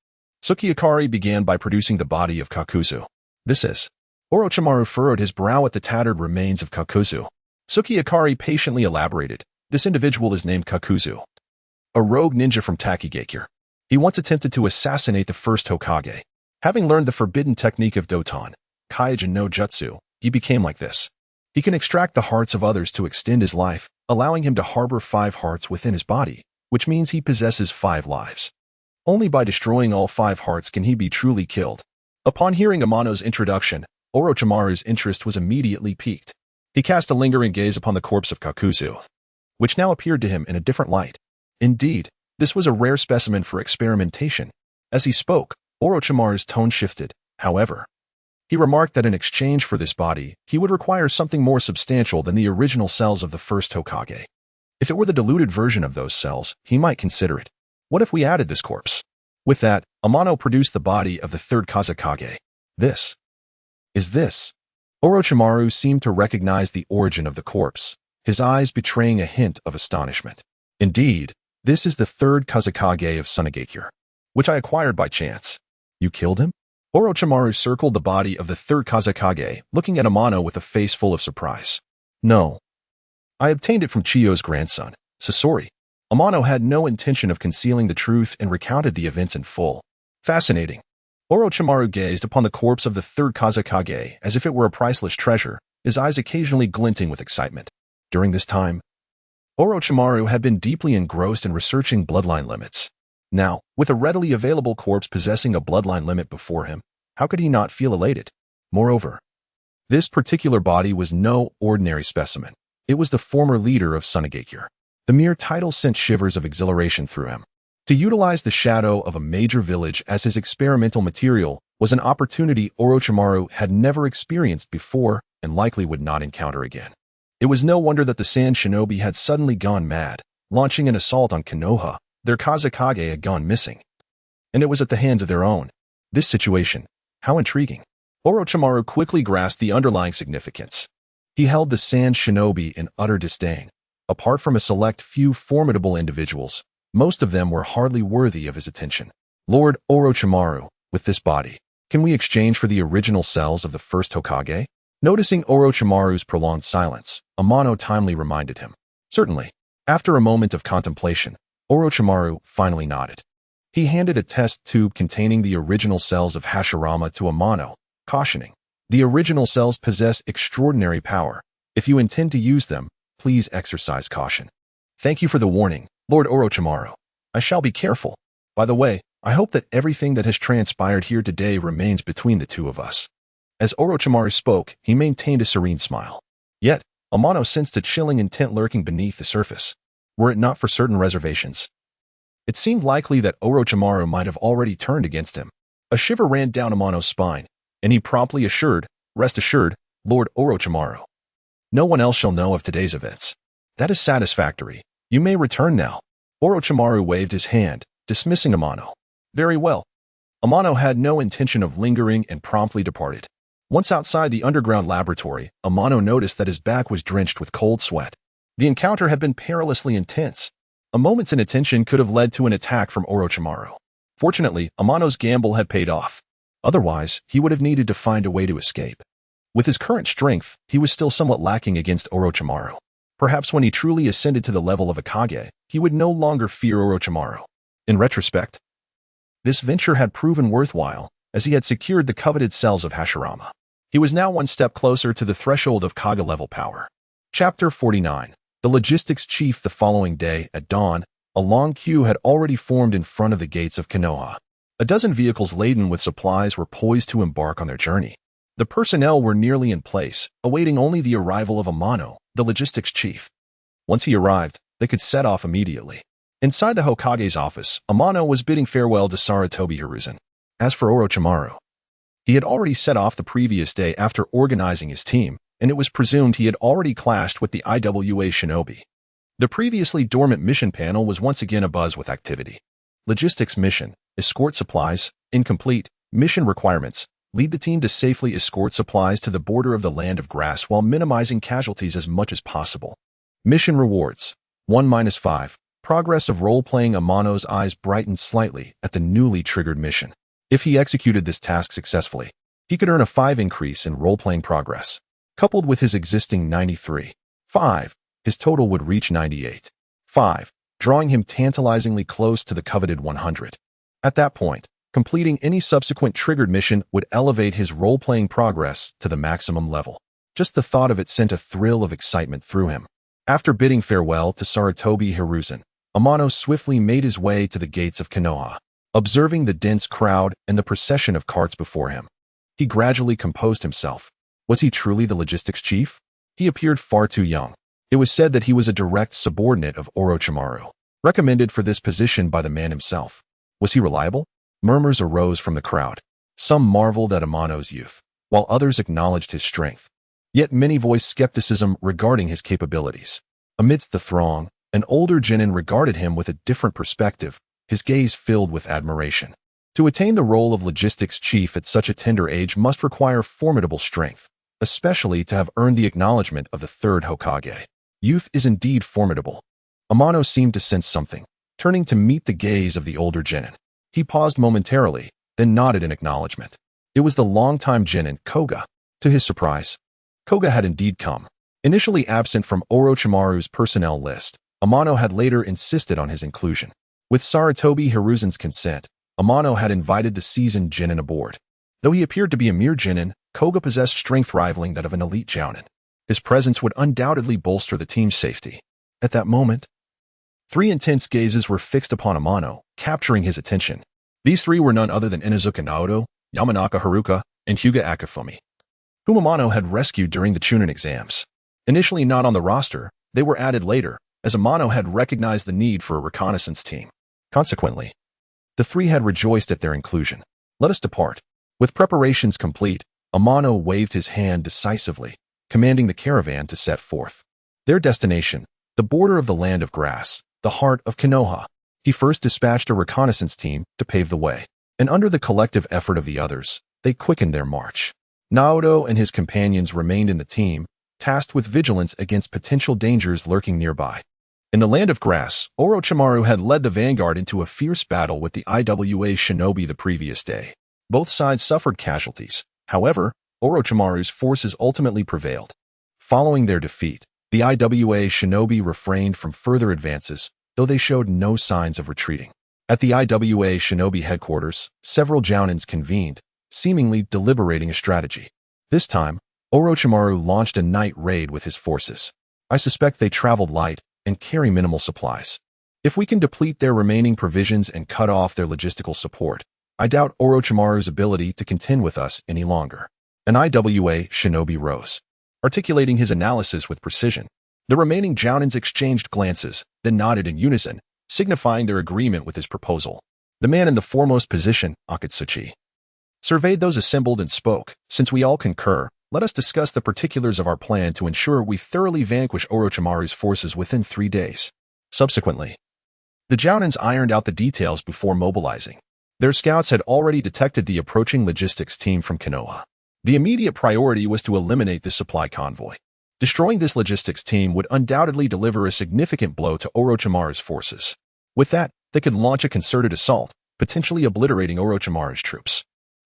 Suki Akari began by producing the body of Kakuzu. This is. Orochimaru furrowed his brow at the tattered remains of Kakuzu. Suki Akari patiently elaborated. This individual is named Kakuzu, a rogue ninja from Takigakure. He once attempted to assassinate the first Hokage. Having learned the forbidden technique of Doton, Kaijin no Jutsu, he became like this. He can extract the hearts of others to extend his life, allowing him to harbor 5 hearts within his body, which means he possesses 5 lives. Only by destroying all 5 hearts can he be truly killed. Upon hearing Amano's introduction, Orochimaru's interest was immediately piqued. He cast a lingering gaze upon the corpse of Kakuzu, which now appeared to him in a different light. Indeed, this was a rare specimen for experimentation. As he spoke, Orochimaru's tone shifted. However, he remarked that in exchange for this body, he would require something more substantial than the original cells of the first Hokage. If it were the diluted version of those cells, he might consider it. What if we added this corpse? With that, Amano produced the body of the third Kazekage. This. Is this? Orochimaru seemed to recognize the origin of the corpse, his eyes betraying a hint of astonishment. Indeed, this is the third Kazekage of Sunagakure, which I acquired by chance. You killed him? Orochimaru circled the body of the third Kazekage, looking at Amano with a face full of surprise. No. I obtained it from Chiyo's grandson, Sasori. Amano had no intention of concealing the truth and recounted the events in full. Fascinating. Orochimaru gazed upon the corpse of the third Kazekage as if it were a priceless treasure, his eyes occasionally glinting with excitement. During this time, Orochimaru had been deeply engrossed in researching bloodline limits. Now, with a readily available corpse possessing a bloodline limit before him, how could he not feel elated? Moreover, this particular body was no ordinary specimen. It was the former leader of Sunagakure. The mere title sent shivers of exhilaration through him. To utilize the shadow of a major village as his experimental material was an opportunity Orochimaru had never experienced before and likely would not encounter again. It was no wonder that the Sand Shinobi had suddenly gone mad, launching an assault on Konoha. Their Kazekage had gone missing, and it was at the hands of their own. This situation, how intriguing. Orochimaru quickly grasped the underlying significance. He held the Sand Shinobi in utter disdain. Apart from a select few formidable individuals, most of them were hardly worthy of his attention. Lord Orochimaru, with this body, can we exchange for the original cells of the first Hokage? Noticing Orochimaru's prolonged silence, Amano timely reminded him. Certainly. After a moment of contemplation, Orochimaru finally nodded. He handed a test tube containing the original cells of Hashirama to Amano, cautioning, "The original cells possess extraordinary power. If you intend to use them, please exercise caution." "Thank you for the warning, Lord Orochimaru. I shall be careful. By the way, I hope that everything that has transpired here today remains between the two of us." As Orochimaru spoke, he maintained a serene smile. Yet, Amano sensed a chilling intent lurking beneath the surface. Were it not for certain reservations, it seemed likely that Orochimaru might have already turned against him. A shiver ran down Amano's spine, and he promptly assured, "Rest assured, Lord Orochimaru. No one else shall know of today's events." "That is satisfactory. You may return now." Orochimaru waved his hand, dismissing Amano. "Very well." Amano had no intention of lingering and promptly departed. Once outside the underground laboratory, Amano noticed that his back was drenched with cold sweat. The encounter had been perilously intense. A moment's inattention could have led to an attack from Orochimaru. Fortunately, Amano's gamble had paid off. Otherwise, he would have needed to find a way to escape. With his current strength, he was still somewhat lacking against Orochimaru. Perhaps when he truly ascended to the level of a Kage, he would no longer fear Orochimaru. In retrospect, this venture had proven worthwhile, as he had secured the coveted cells of Hashirama. He was now one step closer to the threshold of Kage-level power. Chapter 49. The Logistics Chief. The following day, at dawn, a long queue had already formed in front of the gates of Konoha. A dozen vehicles laden with supplies were poised to embark on their journey. The personnel were nearly in place, awaiting only the arrival of Amano, the Logistics Chief. Once he arrived, they could set off immediately. Inside the Hokage's office, Amano was bidding farewell to Sarutobi Hiruzen. As for Orochimaru, he had already set off the previous day after organizing his team, and it was presumed he had already clashed with the IWA shinobi. The previously dormant mission panel was once again abuzz with activity. Logistics mission, escort supplies, incomplete, mission requirements, lead the team to safely escort supplies to the border of the land of grass while minimizing casualties as much as possible. Mission rewards, 1-5, progress of role-playing. Amano's eyes brightened slightly at the newly triggered mission. If he executed this task successfully, he could earn a 5 increase in role-playing progress. Coupled with his existing 93.5, his total would reach 98.5, drawing him tantalizingly close to the coveted 100. At that point, completing any subsequent triggered mission would elevate his role-playing progress to the maximum level. Just the thought of it sent a thrill of excitement through him. After bidding farewell to Sarutobi Hiruzen, Amano swiftly made his way to the gates of Konoha. Observing the dense crowd and the procession of carts before him, he gradually composed himself. Was he truly the logistics chief? He appeared far too young. It was said that he was a direct subordinate of Orochimaru, recommended for this position by the man himself. Was he reliable? Murmurs arose from the crowd. Some marveled at Amano's youth, while others acknowledged his strength. Yet many voiced skepticism regarding his capabilities. Amidst the throng, an older genin regarded him with a different perspective, his gaze filled with admiration. To attain the role of logistics chief at such a tender age must require formidable strength, especially to have earned the acknowledgement of the third Hokage. Youth is indeed formidable. Amano seemed to sense something, turning to meet the gaze of the older genin. He paused momentarily, then nodded in acknowledgement. It was the longtime genin, Koga. To his surprise, Koga had indeed come. Initially absent from Orochimaru's personnel list, Amano had later insisted on his inclusion. With Sarutobi Hiruzen's consent, Amano had invited the seasoned genin aboard. Though he appeared to be a mere genin, Koga possessed strength rivaling that of an elite jounin. His presence would undoubtedly bolster the team's safety. At that moment, 3 intense gazes were fixed upon Amano, capturing his attention. These 3 were none other than Inuzuka Naoto, Yamanaka Haruka, and Hyuga Akifumi, whom Amano had rescued during the Chunin exams. Initially not on the roster, they were added later, as Amano had recognized the need for a reconnaissance team. Consequently, the 3 had rejoiced at their inclusion. Let us depart. With preparations complete, Amano waved his hand decisively, commanding the caravan to set forth. Their destination, the border of the land of grass, the heart of Konoha. He first dispatched a reconnaissance team to pave the way, and under the collective effort of the others, they quickened their march. Naoto and his companions remained in the team, tasked with vigilance against potential dangers lurking nearby. In the land of grass, Orochimaru had led the vanguard into a fierce battle with the IWA shinobi the previous day. Both sides suffered casualties. However, Orochimaru's forces ultimately prevailed. Following their defeat, the IWA shinobi refrained from further advances, though they showed no signs of retreating. At the IWA shinobi headquarters, several jounins convened, seemingly deliberating a strategy. This time, Orochimaru launched a night raid with his forces. I suspect they traveled light and carry minimal supplies. If we can deplete their remaining provisions and cut off their logistical support, I doubt Orochimaru's ability to contend with us any longer. An IWA shinobi rose, articulating his analysis with precision. The remaining jounins exchanged glances, then nodded in unison, signifying their agreement with his proposal. The man in the foremost position, Akatsuchi, surveyed those assembled and spoke. Since we all concur, let us discuss the particulars of our plan to ensure we thoroughly vanquish Orochimaru's forces within 3 days. Subsequently, the jounins ironed out the details before mobilizing. Their scouts had already detected the approaching logistics team from Konoha. The immediate priority was to eliminate this supply convoy. Destroying this logistics team would undoubtedly deliver a significant blow to Orochimaru's forces. With that, they could launch a concerted assault, potentially obliterating Orochimaru's troops.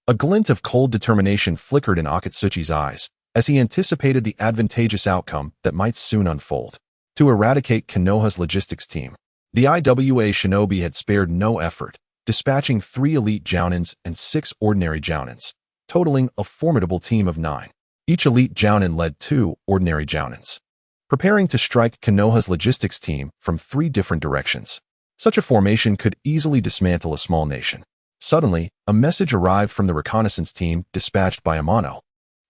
A glint of cold determination flickered in Akatsuchi's eyes as he anticipated the advantageous outcome that might soon unfold. To eradicate Konoha's logistics team, the IWA shinobi had spared no effort, dispatching 3 elite jounins and 6 ordinary jounins, totaling a formidable team of 9. Each elite jounin led 2 ordinary jounins, preparing to strike Konoha's logistics team from 3 different directions. Such a formation could easily dismantle a small nation. Suddenly, a message arrived from the reconnaissance team dispatched by Amano,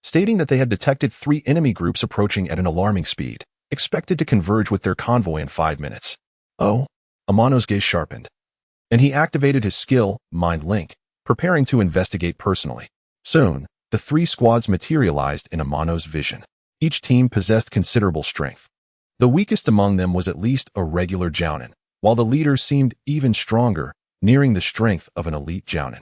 stating that they had detected 3 enemy groups approaching at an alarming speed, expected to converge with their convoy in 5 minutes. Oh, Amano's gaze sharpened, and he activated his skill, Mind Link, preparing to investigate personally. Soon, the 3 squads materialized in Amano's vision. Each team possessed considerable strength. The weakest among them was at least a regular jounin, while the leader seemed even stronger, nearing the strength of an elite jounin.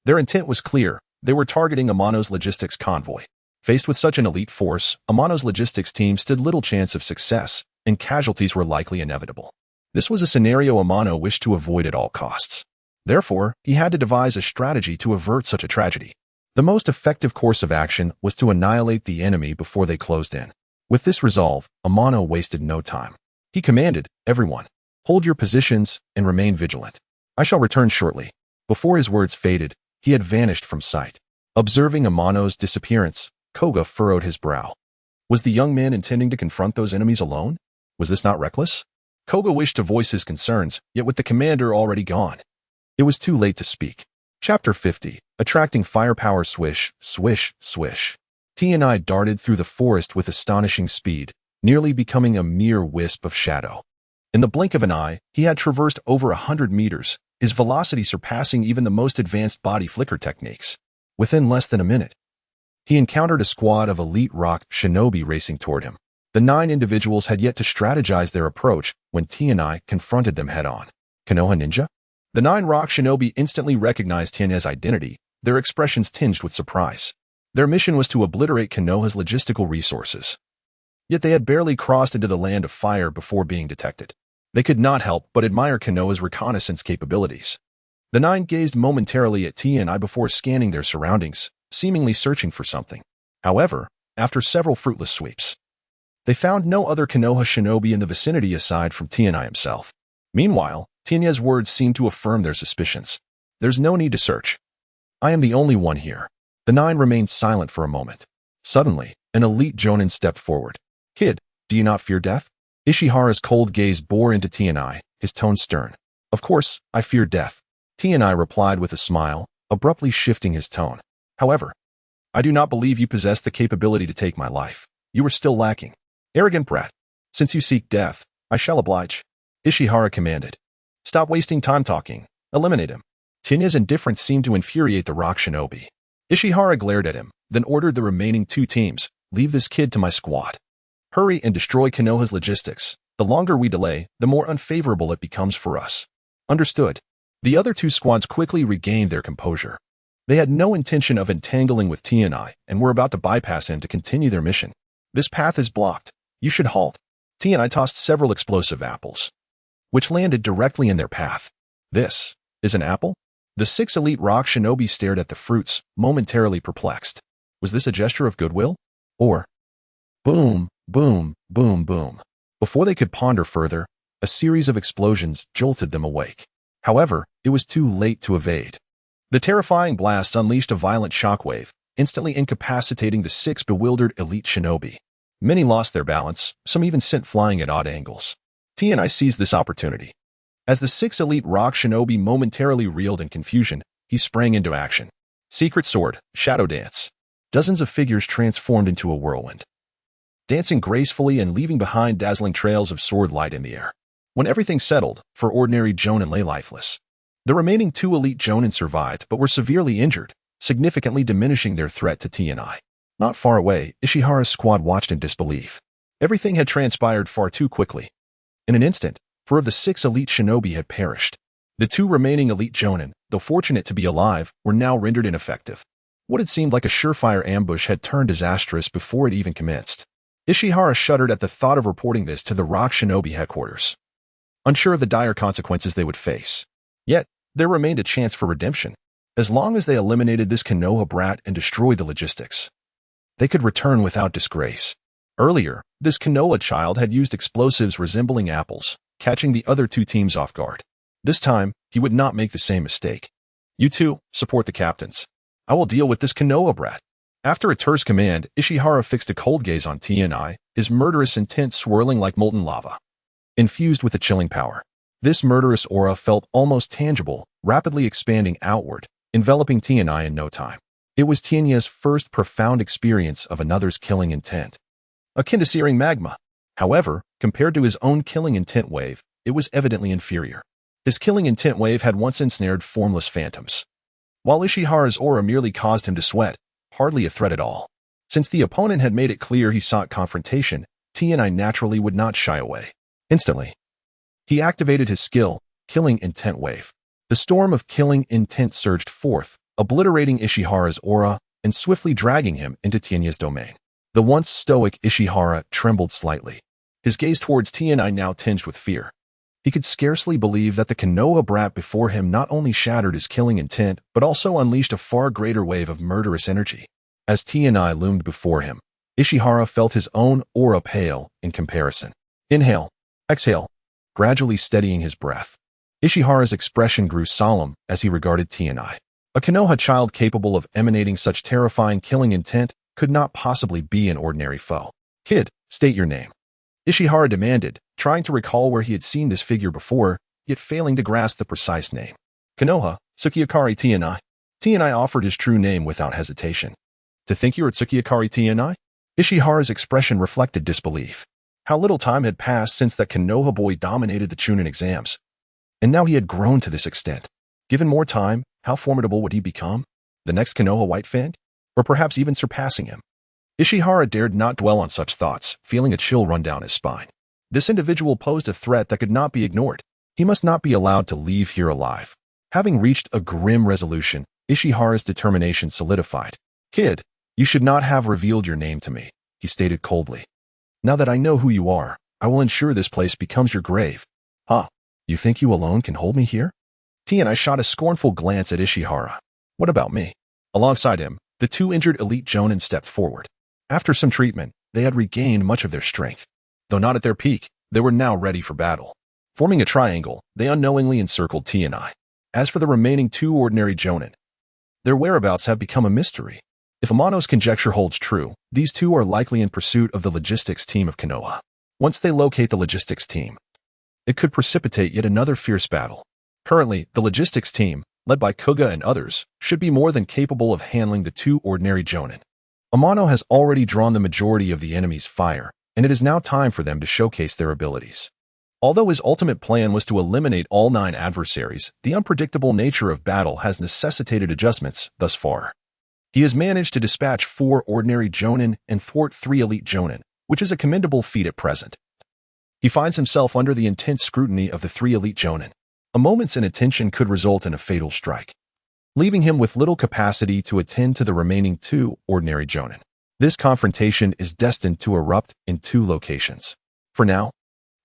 Their intent was clear. They were targeting Amano's logistics convoy. Faced with such an elite force, Amano's logistics team stood little chance of success, and casualties were likely inevitable. This was a scenario Amano wished to avoid at all costs. Therefore, he had to devise a strategy to avert such a tragedy. The most effective course of action was to annihilate the enemy before they closed in. With this resolve, Amano wasted no time. He commanded, "Everyone, hold your positions and remain vigilant. I shall return shortly." Before his words faded, he had vanished from sight. Observing Amano's disappearance, Koga furrowed his brow. Was the young man intending to confront those enemies alone? Was this not reckless? Koga wished to voice his concerns, yet with the commander already gone, it was too late to speak. Chapter 50. Attracting Firepower. Swish, swish, swish. T&I darted through the forest with astonishing speed, nearly becoming a mere wisp of shadow. In the blink of an eye, he had traversed over 100 meters, his velocity surpassing even the most advanced body flicker techniques. Within less than a minute, he encountered a squad of elite rock shinobi racing toward him. The 9 individuals had yet to strategize their approach when T&I confronted them head-on. Konoha ninja? The 9 rock shinobi instantly recognized T&I's identity, their expressions tinged with surprise. Their mission was to obliterate Konoha's logistical resources. Yet they had barely crossed into the land of fire before being detected. They could not help but admire Konoha's reconnaissance capabilities. The 9 gazed momentarily at T&I before scanning their surroundings, seemingly searching for something. However, after several fruitless sweeps, they found no other Konoha shinobi in the vicinity aside from T&I himself. Meanwhile, T&I's words seemed to affirm their suspicions. "There's no need to search. I am the only one here." The 9 remained silent for a moment. Suddenly, an elite jonin stepped forward. "Kid, do you not fear death?" Ishihara's cold gaze bore into T&I, his tone stern. "Of course, I fear death," T&I replied with a smile, abruptly shifting his tone. "However, I do not believe you possess the capability to take my life. You are still lacking. Arrogant brat. Since you seek death, I shall oblige." Ishihara commanded. "Stop wasting time talking. Eliminate him." T&I's indifference seemed to infuriate the rock shinobi. Ishihara glared at him, then ordered the remaining 2 teams, "Leave this kid to my squad. Hurry and destroy Konoha's logistics. The longer we delay, the more unfavorable it becomes for us." "Understood." The other 2 squads quickly regained their composure. They had no intention of entangling with T&I and were about to bypass him to continue their mission. "This path is blocked. You should halt." T&I tossed several explosive apples, which landed directly in their path. This is an apple? The 6 elite rock shinobi stared at the fruits, momentarily perplexed. Was this a gesture of goodwill? Or boom, boom, boom, boom. Before they could ponder further, a series of explosions jolted them awake. However, it was too late to evade. The terrifying blasts unleashed a violent shockwave, instantly incapacitating the 6 bewildered elite shinobi. Many lost their balance, some even sent flying at odd angles. TNI seized this opportunity. As the 6 elite rock shinobi momentarily reeled in confusion, he sprang into action. Secret sword, shadow dance. Dozens of figures transformed into a whirlwind, dancing gracefully and leaving behind dazzling trails of sword light in the air. When everything settled, for ordinary Jonin lay lifeless. The remaining 2 elite Jonin survived but were severely injured, significantly diminishing their threat to TNI. Not far away, Ishihara's squad watched in disbelief. Everything had transpired far too quickly. In an instant, 4 of the 6 elite shinobi had perished. The 2 remaining elite Jonin, though fortunate to be alive, were now rendered ineffective. What had seemed like a surefire ambush had turned disastrous before it even commenced. Ishihara shuddered at the thought of reporting this to the rock shinobi headquarters, unsure of the dire consequences they would face. Yet, there remained a chance for redemption. As long as they eliminated this Konoha brat and destroyed the logistics, they could return without disgrace. Earlier, this Konoha child had used explosives resembling apples, catching the other 2 teams off guard. This time, he would not make the same mistake. You 2, support the captains. I will deal with this Konoha brat. After a terse command, Ishihara fixed a cold gaze on TNI, his murderous intent swirling like molten lava, infused with a chilling power. This murderous aura felt almost tangible, rapidly expanding outward, enveloping TNI in no time. It was Tianya's first profound experience of another's killing intent, akin to searing magma. However, compared to his own killing intent wave, it was evidently inferior. His killing intent wave had once ensnared formless phantoms, while Ishihara's aura merely caused him to sweat, hardly a threat at all. Since the opponent had made it clear he sought confrontation, TNI naturally would not shy away. Instantly, he activated his skill, Killing Intent Wave. The storm of killing intent surged forth, obliterating Ishihara's aura and swiftly dragging him into Tianya's domain. The once stoic Ishihara trembled slightly, his gaze towards TNI now tinged with fear. He could scarcely believe that the Konoha brat before him not only shattered his killing intent, but also unleashed a far greater wave of murderous energy. As TNI loomed before him, Ishihara felt his own aura pale in comparison. Inhale, exhale, gradually steadying his breath. Ishihara's expression grew solemn as he regarded TNI. A Konoha child capable of emanating such terrifying killing intent could not possibly be an ordinary foe. Kid, state your name, Ishihara demanded, trying to recall where he had seen this figure before, yet failing to grasp the precise name. Konoha, Tsukiyakari TNI. TNI offered his true name without hesitation. To think you were Tsukiyakari TNI? Ishihara's expression reflected disbelief. How little time had passed since that Konoha boy dominated the Chunin exams. And now he had grown to this extent. Given more time, how formidable would he become? The next Konoha White Fang? Or perhaps even surpassing him? Ishihara dared not dwell on such thoughts, feeling a chill run down his spine. This individual posed a threat that could not be ignored. He must not be allowed to leave here alive. Having reached a grim resolution, Ishihara's determination solidified. Kid, you should not have revealed your name to me, he stated coldly. Now that I know who you are, I will ensure this place becomes your grave. Huh? You think you alone can hold me here? TNI shot a scornful glance at Ishihara. What about me? Alongside him, the 2 injured elite Jonin stepped forward. After some treatment, they had regained much of their strength. Though not at their peak, they were now ready for battle. Forming a triangle, they unknowingly encircled TNI. As for the remaining 2 ordinary Jonin, their whereabouts have become a mystery. If Amano's conjecture holds true, these 2 are likely in pursuit of the logistics team of Konoha. Once they locate the logistics team, it could precipitate yet another fierce battle. Currently, the logistics team, led by Kuga and others, should be more than capable of handling the 2 ordinary Jonin. Amano has already drawn the majority of the enemy's fire, and it is now time for them to showcase their abilities. Although his ultimate plan was to eliminate all 9 adversaries, the unpredictable nature of battle has necessitated adjustments thus far. He has managed to dispatch 4 ordinary Jonin and thwart 3 elite Jonin, which is a commendable feat at present. He finds himself under the intense scrutiny of the 3 elite Jonin. A moment's inattention could result in a fatal strike, leaving him with little capacity to attend to the remaining 2 ordinary Jonin. This confrontation is destined to erupt in 2 locations. For now,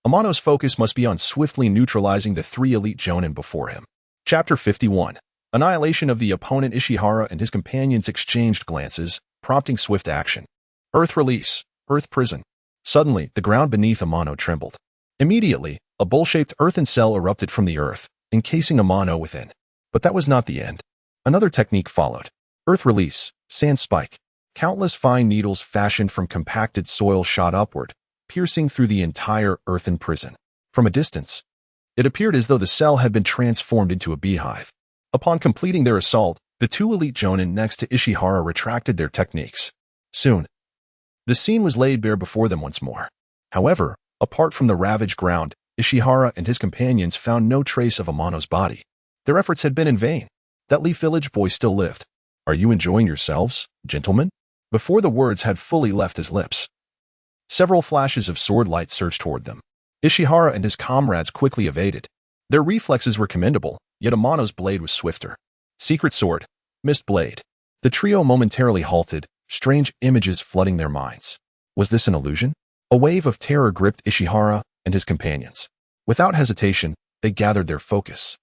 Amano's focus must be on swiftly neutralizing the three elite jonin before him. Chapter 51. Annihilation of the opponent. Ishihara and his companions exchanged glances, prompting swift action. Earth release. Earth prison. Suddenly, the ground beneath Amano trembled. Immediately, a bowl-shaped earthen cell erupted from the earth, encasing Amano within. But that was not the end. Another technique followed. Earth release. Sand spike. Countless fine needles fashioned from compacted soil shot upward, piercing through the entire earthen prison. From a distance, it appeared as though the cell had been transformed into a beehive. Upon completing their assault, the two elite jonin next to Ishihara retracted their techniques. Soon, the scene was laid bare before them once more. However, apart from the ravaged ground, Ishihara and his companions found no trace of Amano's body. Their efforts had been in vain. That Leaf Village boy still lived. "Are you enjoying yourselves, gentlemen?" Before the words had fully left his lips, several flashes of sword light surged toward them. Ishihara and his comrades quickly evaded. Their reflexes were commendable, yet Amano's blade was swifter. Secret sword, mist blade. The trio momentarily halted, strange images flooding their minds. Was this an illusion? A wave of terror gripped Ishihara and his companions. Without hesitation, they gathered their focus,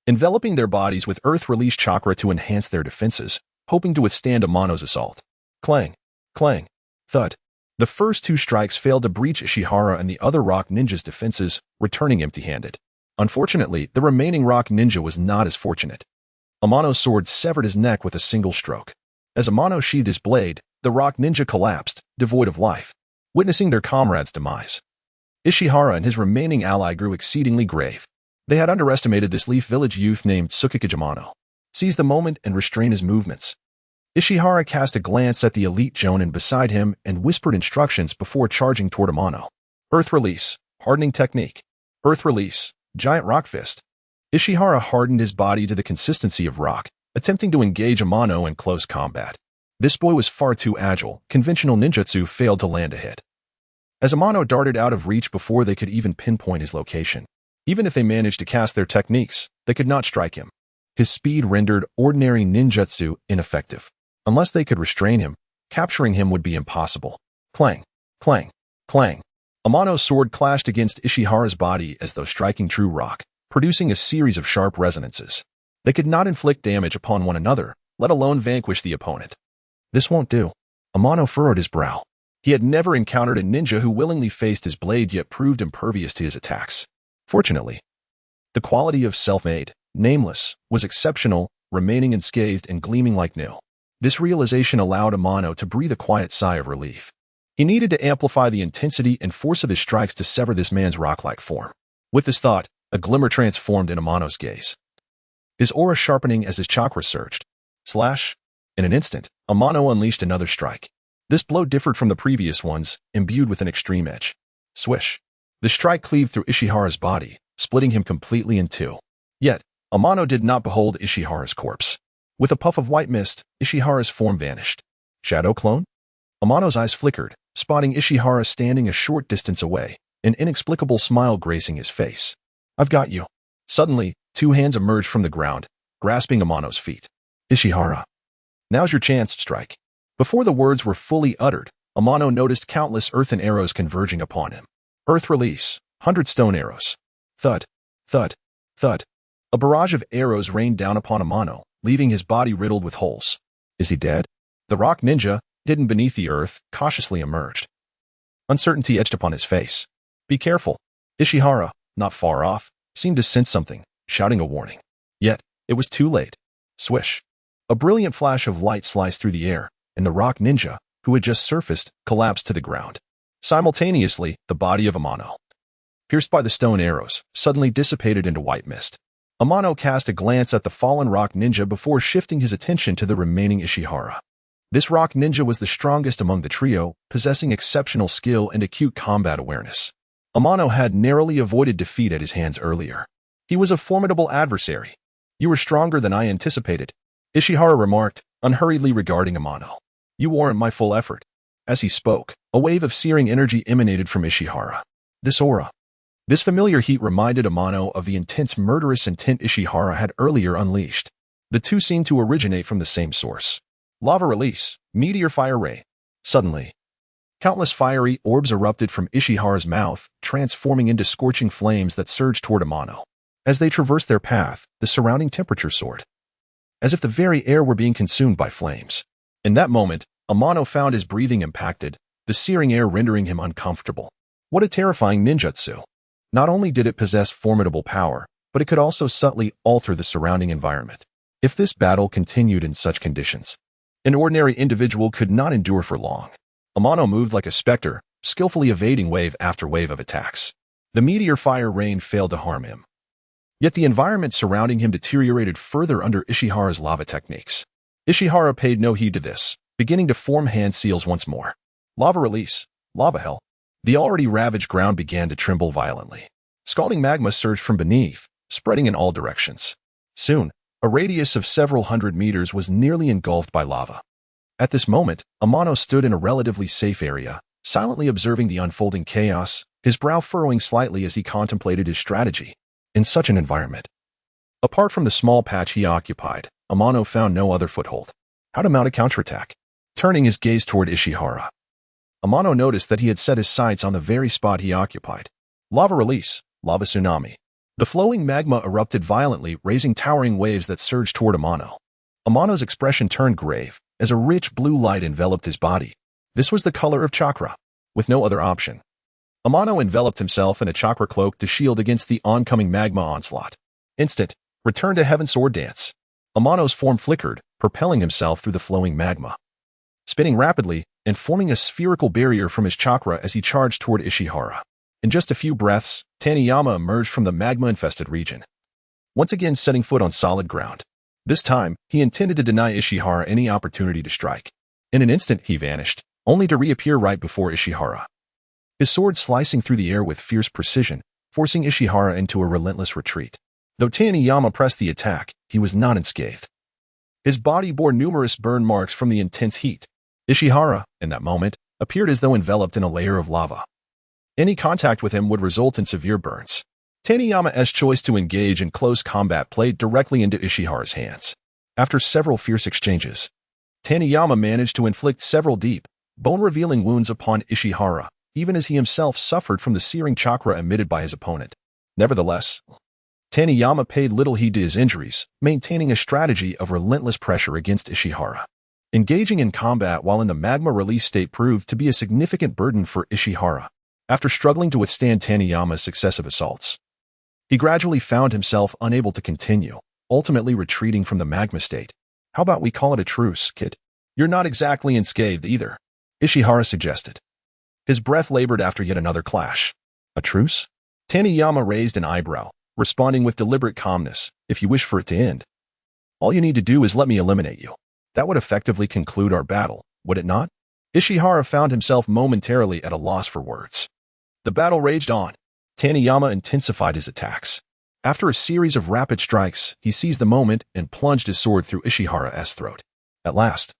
enveloping their bodies with earth-release chakra to enhance their defenses, hoping to withstand Amano's assault. Clang, clang, thud. The first two strikes failed to breach Ishihara and the other rock ninja's defenses, returning empty-handed. Unfortunately, the remaining rock ninja was not as fortunate. Amano's sword severed his neck with a single stroke. As Amano sheathed his blade, the rock ninja collapsed, devoid of life, witnessing their comrade's demise. Ishihara and his remaining ally grew exceedingly grave. They had underestimated this Leaf Village youth named Amano. Seized the moment and restrained his movements. Ishihara cast a glance at the elite jonin beside him and whispered instructions before charging toward Amano. Earth release, hardening technique. Earth release, giant rock fist. Ishihara hardened his body to the consistency of rock, attempting to engage Amano in close combat. This boy was far too agile. Conventional ninjutsu failed to land a hit. As Amano darted out of reach before they could even pinpoint his location. Even if they managed to cast their techniques, they could not strike him. His speed rendered ordinary ninjutsu ineffective. Unless they could restrain him, capturing him would be impossible. Clang, clang, clang. Amano's sword clashed against Ishihara's body as though striking true rock, producing a series of sharp resonances. They could not inflict damage upon one another, let alone vanquish the opponent. This won't do. Amano furrowed his brow. He had never encountered a ninja who willingly faced his blade yet proved impervious to his attacks. Fortunately, the quality of self-made, nameless, was exceptional, remaining unscathed and gleaming like new. This realization allowed Amano to breathe a quiet sigh of relief. He needed to amplify the intensity and force of his strikes to sever this man's rock-like form. With this thought, a glimmer transformed in Amano's gaze, his aura sharpening as his chakra surged. Slash! In an instant, Amano unleashed another strike. This blow differed from the previous ones, imbued with an extreme edge. Swish! The strike cleaved through Ishihara's body, splitting him completely in two. Yet, Amano did not behold Ishihara's corpse. With a puff of white mist, Ishihara's form vanished. Shadow clone? Amano's eyes flickered, spotting Ishihara standing a short distance away, an inexplicable smile gracing his face. "I've got you." Suddenly, two hands emerged from the ground, grasping Amano's feet. "Ishihara, now's your chance, strike." Before the words were fully uttered, Amano noticed countless earthen arrows converging upon him. Earth release, 100 stone arrows. Thud, thud, thud. A barrage of arrows rained down upon Amano, leaving his body riddled with holes. Is he dead? The rock ninja, hidden beneath the earth, cautiously emerged. Uncertainty etched upon his face. "Be careful." Ishihara, not far off, seemed to sense something, shouting a warning. Yet, it was too late. Swish. A brilliant flash of light sliced through the air, and the rock ninja, who had just surfaced, collapsed to the ground. Simultaneously, the body of Amano, pierced by the stone arrows, suddenly dissipated into white mist. Amano cast a glance at the fallen rock ninja before shifting his attention to the remaining Ishihara. This rock ninja was the strongest among the trio, possessing exceptional skill and acute combat awareness. Amano had narrowly avoided defeat at his hands earlier. He was a formidable adversary. "You were stronger than I anticipated," Ishihara remarked, unhurriedly regarding Amano. "You warrant my full effort." As he spoke, a wave of searing energy emanated from Ishihara. This aura, this familiar heat reminded Amano of the intense murderous intent Ishihara had earlier unleashed. The two seemed to originate from the same source. Lava release, meteor fire ray. Suddenly, Countless fiery orbs erupted from Ishihara's mouth, transforming into scorching flames that surged toward Amano. As they traversed their path, the surrounding temperature soared, as if the very air were being consumed by flames. In that moment, Amano found his breathing impacted, the searing air rendering him uncomfortable. What a terrifying ninjutsu! Not only did it possess formidable power, but it could also subtly alter the surrounding environment. If this battle continued in such conditions, an ordinary individual could not endure for long. Amano moved like a specter, skillfully evading wave after wave of attacks. The meteor fire rain failed to harm him. Yet the environment surrounding him deteriorated further under Ishihara's lava techniques. Ishihara paid no heed to this, beginning to form hand seals once more. Lava release, lava hell. The already ravaged ground began to tremble violently. Scalding magma surged from beneath, spreading in all directions. Soon, a radius of several hundred meters was nearly engulfed by lava. At this moment, Amano stood in a relatively safe area, silently observing the unfolding chaos, his brow furrowing slightly as he contemplated his strategy. In such an environment, apart from the small patch he occupied, Amano found no other foothold. How to mount a counterattack? Turning his gaze toward Ishihara, Amano noticed that he had set his sights on the very spot he occupied. Lava release, lava tsunami. The flowing magma erupted violently, raising towering waves that surged toward Amano. Amano's expression turned grave, as a rich blue light enveloped his body. This was the color of chakra, with no other option. Amano enveloped himself in a chakra cloak to shield against the oncoming magma onslaught. Instant, return to heaven sword dance. Amano's form flickered, propelling himself through the flowing magma, spinning rapidly and forming a spherical barrier from his chakra as he charged toward Ishihara. In just a few breaths, Taniyama emerged from the magma-infested region, once again setting foot on solid ground. This time, he intended to deny Ishihara any opportunity to strike. In an instant, he vanished, only to reappear right before Ishihara, his sword slicing through the air with fierce precision, forcing Ishihara into a relentless retreat. Though Taniyama pressed the attack, he was not unscathed. His body bore numerous burn marks from the intense heat. Ishihara, in that moment, appeared as though enveloped in a layer of lava. Any contact with him would result in severe burns. Taniyama's choice to engage in close combat played directly into Ishihara's hands. After several fierce exchanges, Taniyama managed to inflict several deep, bone-revealing wounds upon Ishihara, even as he himself suffered from the searing chakra emitted by his opponent. Nevertheless, Taniyama paid little heed to his injuries, maintaining a strategy of relentless pressure against Ishihara. Engaging in combat while in the magma release state proved to be a significant burden for Ishihara. After struggling to withstand Taniyama's successive assaults, he gradually found himself unable to continue, ultimately retreating from the magma state. How about we call it a truce, kid? You're not exactly unscathed either, Ishihara suggested. His breath labored after yet another clash. A truce? Taniyama raised an eyebrow, responding with deliberate calmness. If you wish for it to end, all you need to do is let me eliminate you. That would effectively conclude our battle, would it not? Ishihara found himself momentarily at a loss for words. The battle raged on. Taniyama intensified his attacks. After a series of rapid strikes, he seized the moment and plunged his sword through Ishihara's throat. At last,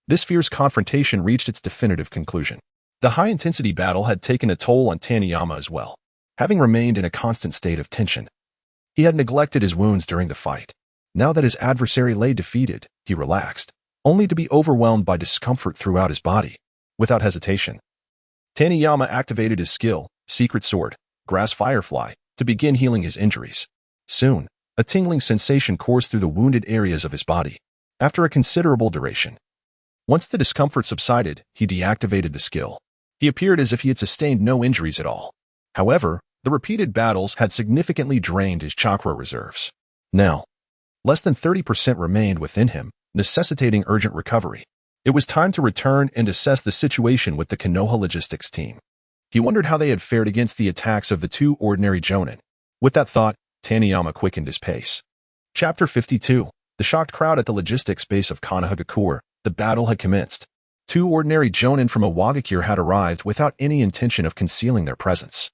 this fierce confrontation reached its definitive conclusion. The high-intensity battle had taken a toll on Taniyama as well. Having remained in a constant state of tension, he had neglected his wounds during the fight. Now that his adversary lay defeated, he relaxed, only to be overwhelmed by discomfort throughout his body. Without hesitation, Taniyama activated his skill, Secret Sword, Grass Firefly, to begin healing his injuries. Soon, a tingling sensation coursed through the wounded areas of his body. After a considerable duration, once the discomfort subsided, he deactivated the skill. He appeared as if he had sustained no injuries at all. However, the repeated battles had significantly drained his chakra reserves. Now, less than 30% remained within him, necessitating urgent recovery. It was time to return and assess the situation with the Konoha logistics team. He wondered how they had fared against the attacks of the two ordinary jonin. With that thought, Taniyama quickened his pace. Chapter 52. The shocked crowd at the logistics base of Konoha. The battle had commenced. Two ordinary jonin from Iwagakure had arrived without any intention of concealing their presence,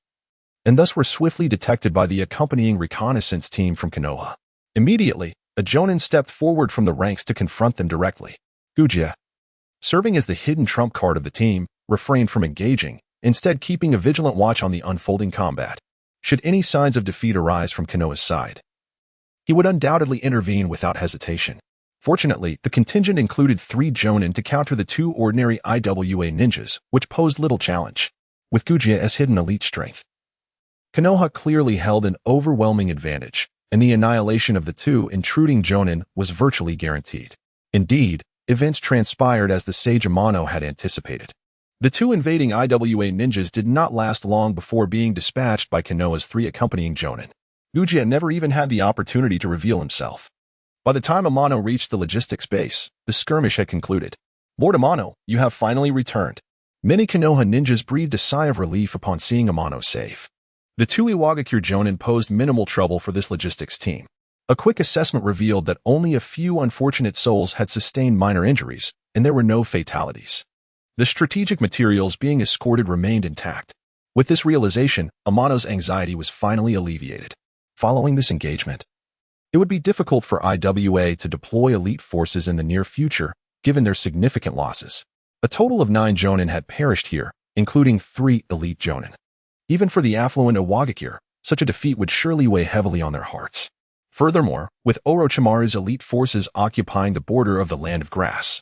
and thus were swiftly detected by the accompanying reconnaissance team from Konoha. Immediately, a jonin stepped forward from the ranks to confront them directly. Gujia, serving as the hidden trump card of the team, refrained from engaging, instead keeping a vigilant watch on the unfolding combat. Should any signs of defeat arise from Konoha's side, he would undoubtedly intervene without hesitation. Fortunately, the contingent included 3 jonin to counter the 2 ordinary IWA ninjas, which posed little challenge. With Gujia's hidden elite strength, Konoha clearly held an overwhelming advantage, and the annihilation of the 2 intruding jonin was virtually guaranteed. Indeed, events transpired as the sage Amano had anticipated. The 2 invading IWA ninjas did not last long before being dispatched by Konoha's 3 accompanying jonin. Uchiha never even had the opportunity to reveal himself. By the time Amano reached the logistics base, the skirmish had concluded. "Lord Amano, you have finally returned." Many Konoha ninjas breathed a sigh of relief upon seeing Amano safe. The 2 Iwagakure jonin posed minimal trouble for this logistics team. A quick assessment revealed that only a few unfortunate souls had sustained minor injuries, and there were no fatalities. The strategic materials being escorted remained intact. With this realization, Amano's anxiety was finally alleviated. Following this engagement, it would be difficult for IWA to deploy elite forces in the near future, given their significant losses. A total of 9 jonin had perished here, including 3 elite jonin. Even for the affluent Iwagakure, such a defeat would surely weigh heavily on their hearts. Furthermore, with Orochimaru's elite forces occupying the border of the Land of Grass,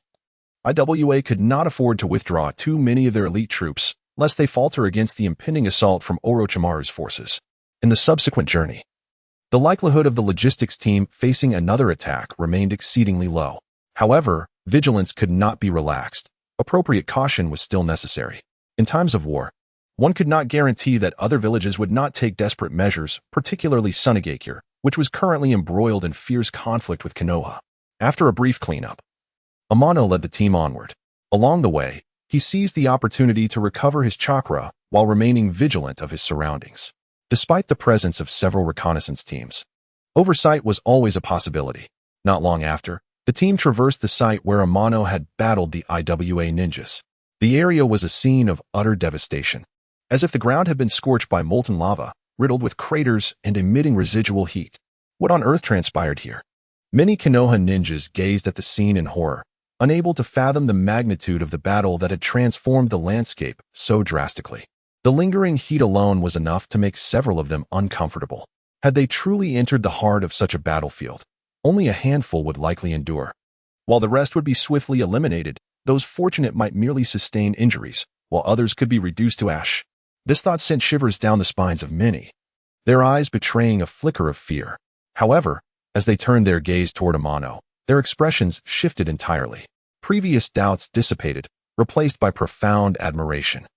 IWA could not afford to withdraw too many of their elite troops, lest they falter against the impending assault from Orochimaru's forces. In the subsequent journey, the likelihood of the logistics team facing another attack remained exceedingly low. However, vigilance could not be relaxed. Appropriate caution was still necessary. In times of war, one could not guarantee that other villages would not take desperate measures, particularly Sunagakure, which was currently embroiled in fierce conflict with Konoha. After a brief cleanup, Amano led the team onward. Along the way, he seized the opportunity to recover his chakra while remaining vigilant of his surroundings. Despite the presence of several reconnaissance teams, oversight was always a possibility. Not long after, the team traversed the site where Amano had battled the IWA ninjas. The area was a scene of utter devastation, as if the ground had been scorched by molten lava, riddled with craters and emitting residual heat. What on earth transpired here? Many Konoha ninjas gazed at the scene in horror, unable to fathom the magnitude of the battle that had transformed the landscape so drastically. The lingering heat alone was enough to make several of them uncomfortable. Had they truly entered the heart of such a battlefield, only a handful would likely endure. While the rest would be swiftly eliminated, those fortunate might merely sustain injuries, while others could be reduced to ash. This thought sent shivers down the spines of many, their eyes betraying a flicker of fear. However, as they turned their gaze toward Amano, their expressions shifted entirely. Previous doubts dissipated, replaced by profound admiration.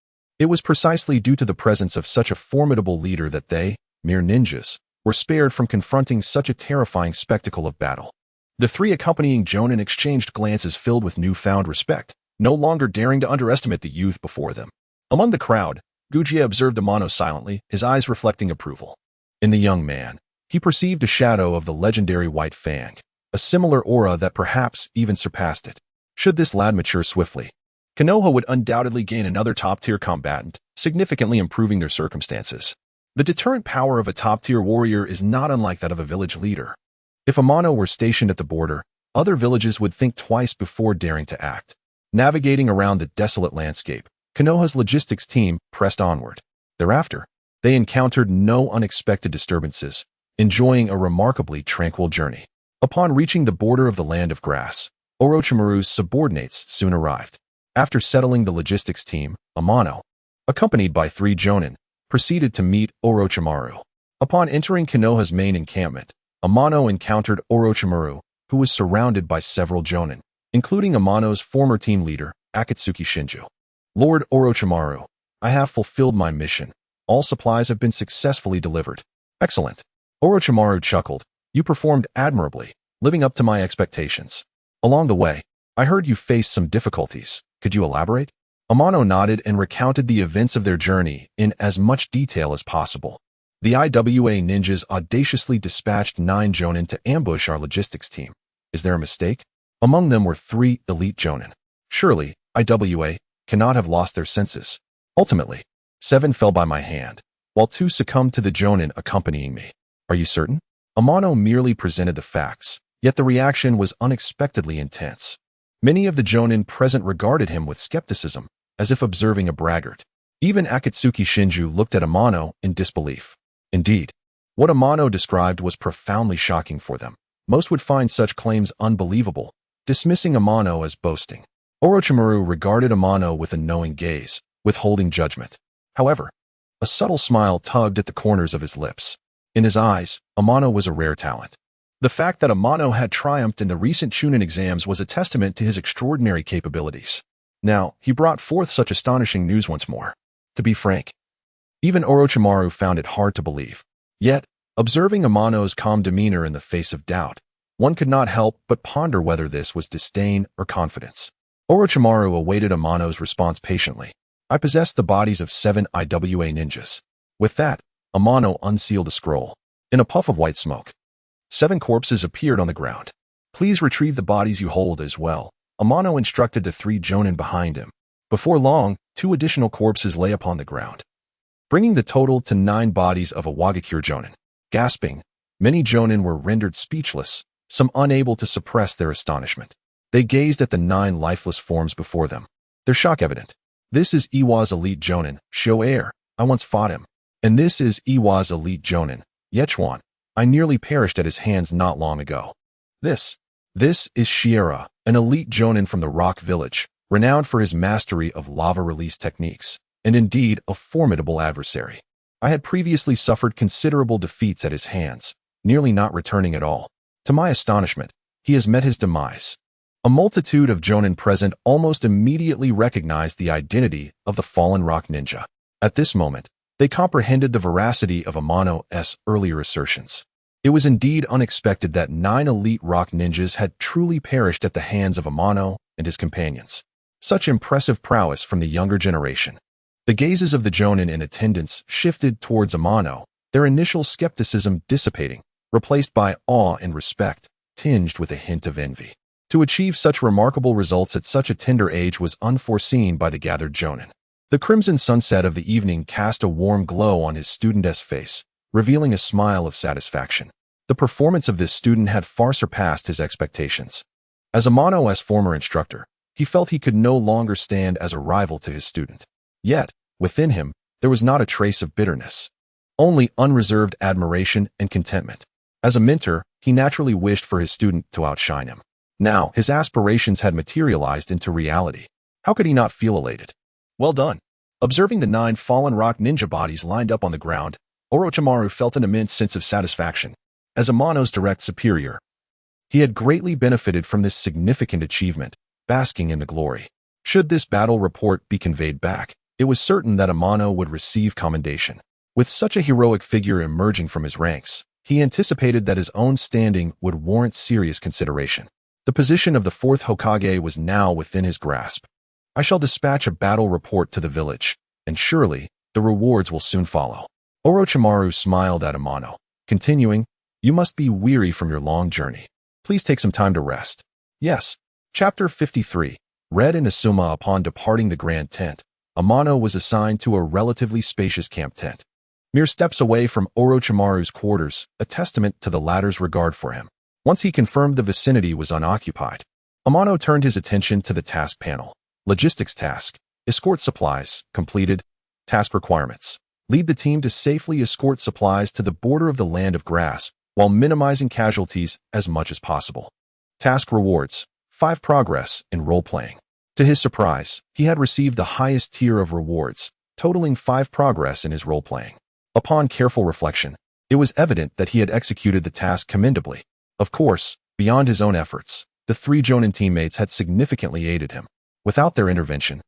It was precisely due to the presence of such a formidable leader that they, mere ninjas, were spared from confronting such a terrifying spectacle of battle. The 3 accompanying jonin exchanged glances filled with newfound respect, no longer daring to underestimate the youth before them. Among the crowd, Gujiya observed Amano silently, his eyes reflecting approval. In the young man, he perceived a shadow of the legendary White Fang, a similar aura that perhaps even surpassed it. Should this lad mature swiftly, Konoha would undoubtedly gain another top-tier combatant, significantly improving their circumstances. The deterrent power of a top-tier warrior is not unlike that of a village leader. If Amano were stationed at the border, other villages would think twice before daring to act. Navigating around the desolate landscape, Konoha's logistics team pressed onward. Thereafter, they encountered no unexpected disturbances, enjoying a remarkably tranquil journey. Upon reaching the border of the Land of Grass, Orochimaru's subordinates soon arrived. After settling the logistics team, Amano, accompanied by 3 jonin, proceeded to meet Orochimaru. Upon entering Konoha's main encampment, Amano encountered Orochimaru, who was surrounded by several jonin, including Amano's former team leader, Akatsuki Shinju. "Lord Orochimaru, I have fulfilled my mission. All supplies have been successfully delivered." "Excellent." Orochimaru chuckled. "You performed admirably, living up to my expectations. Along the way, I heard you faced some difficulties. Could you elaborate?" Amano nodded and recounted the events of their journey in as much detail as possible. "The IWA ninjas audaciously dispatched 9 jonin to ambush our logistics team. Is there a mistake? Among them were 3 elite jonin. Surely, IWA cannot have lost their senses. Ultimately, 7 fell by my hand, while 2 succumbed to the jonin accompanying me. Are you certain?" Amano merely presented the facts, yet the reaction was unexpectedly intense. Many of the jonin present regarded him with skepticism, as if observing a braggart. Even Akatsuki Shinju looked at Amano in disbelief. Indeed, what Amano described was profoundly shocking for them. Most would find such claims unbelievable, dismissing Amano as boasting. Orochimaru regarded Amano with a knowing gaze, withholding judgment. However, a subtle smile tugged at the corners of his lips. In his eyes, Amano was a rare talent. The fact that Amano had triumphed in the recent Chunin exams was a testament to his extraordinary capabilities. Now, he brought forth such astonishing news once more. To be frank, even Orochimaru found it hard to believe. Yet, observing Amano's calm demeanor in the face of doubt, one could not help but ponder whether this was disdain or confidence. Orochimaru awaited Amano's response patiently. I possess the bodies of 7 IWA ninjas. With that, Amano unsealed a scroll. In a puff of white smoke, 7 corpses appeared on the ground. Please retrieve the bodies you hold as well, Amano instructed the 3 jonin behind him. Before long, 2 additional corpses lay upon the ground, bringing the total to 9 bodies of a Wagakure jonin. Gasping, many jonin were rendered speechless, some unable to suppress their astonishment. They gazed at the 9 lifeless forms before them, their shock evident. This is Iwa's elite jonin, Sho Air. I once fought him. And this is Iwa's elite jonin, Yechuan. I nearly perished at his hands not long ago. This is Shiera, an elite jonin from the Rock Village, renowned for his mastery of lava release techniques, and indeed a formidable adversary. I had previously suffered considerable defeats at his hands, nearly not returning at all. To my astonishment, he has met his demise. A multitude of jonin present almost immediately recognized the identity of the fallen rock ninja. At this moment, they comprehended the veracity of Amano's earlier assertions. It was indeed unexpected that 9 elite rock ninjas had truly perished at the hands of Amano and his companions. Such impressive prowess from the younger generation. The gazes of the jonin in attendance shifted towards Amano, their initial skepticism dissipating, replaced by awe and respect, tinged with a hint of envy. To achieve such remarkable results at such a tender age was unforeseen by the gathered jonin. The crimson sunset of the evening cast a warm glow on his student's face, revealing a smile of satisfaction. The performance of this student had far surpassed his expectations. As Amano's former instructor, he felt he could no longer stand as a rival to his student. Yet, within him, there was not a trace of bitterness, only unreserved admiration and contentment. As a mentor, he naturally wished for his student to outshine him. Now, his aspirations had materialized into reality. How could he not feel elated? Well done. Observing the 9 fallen rock ninja bodies lined up on the ground, Orochimaru felt an immense sense of satisfaction. As Amano's direct superior, he had greatly benefited from this significant achievement, basking in the glory. Should this battle report be conveyed back, it was certain that Amano would receive commendation. With such a heroic figure emerging from his ranks, he anticipated that his own standing would warrant serious consideration. The position of the 4th Hokage was now within his grasp. I shall dispatch a battle report to the village, and surely, the rewards will soon follow. Orochimaru smiled at Amano, continuing, You must be weary from your long journey. Please take some time to rest. Yes. Chapter 53. Read in Asuma. Upon departing the grand tent, Amano was assigned to a relatively spacious camp tent, mere steps away from Orochimaru's quarters, a testament to the latter's regard for him. Once he confirmed the vicinity was unoccupied, Amano turned his attention to the task panel. Logistics task. Escort supplies. Completed. Task requirements. Lead the team to safely escort supplies to the border of the land of grass, while minimizing casualties as much as possible. Task rewards. 5 progress in role-playing. To his surprise, he had received the highest tier of rewards, totaling 5 progress in his role-playing. Upon careful reflection, it was evident that he had executed the task commendably. Of course, beyond his own efforts, the 3 jonin teammates had significantly aided him. Without their intervention,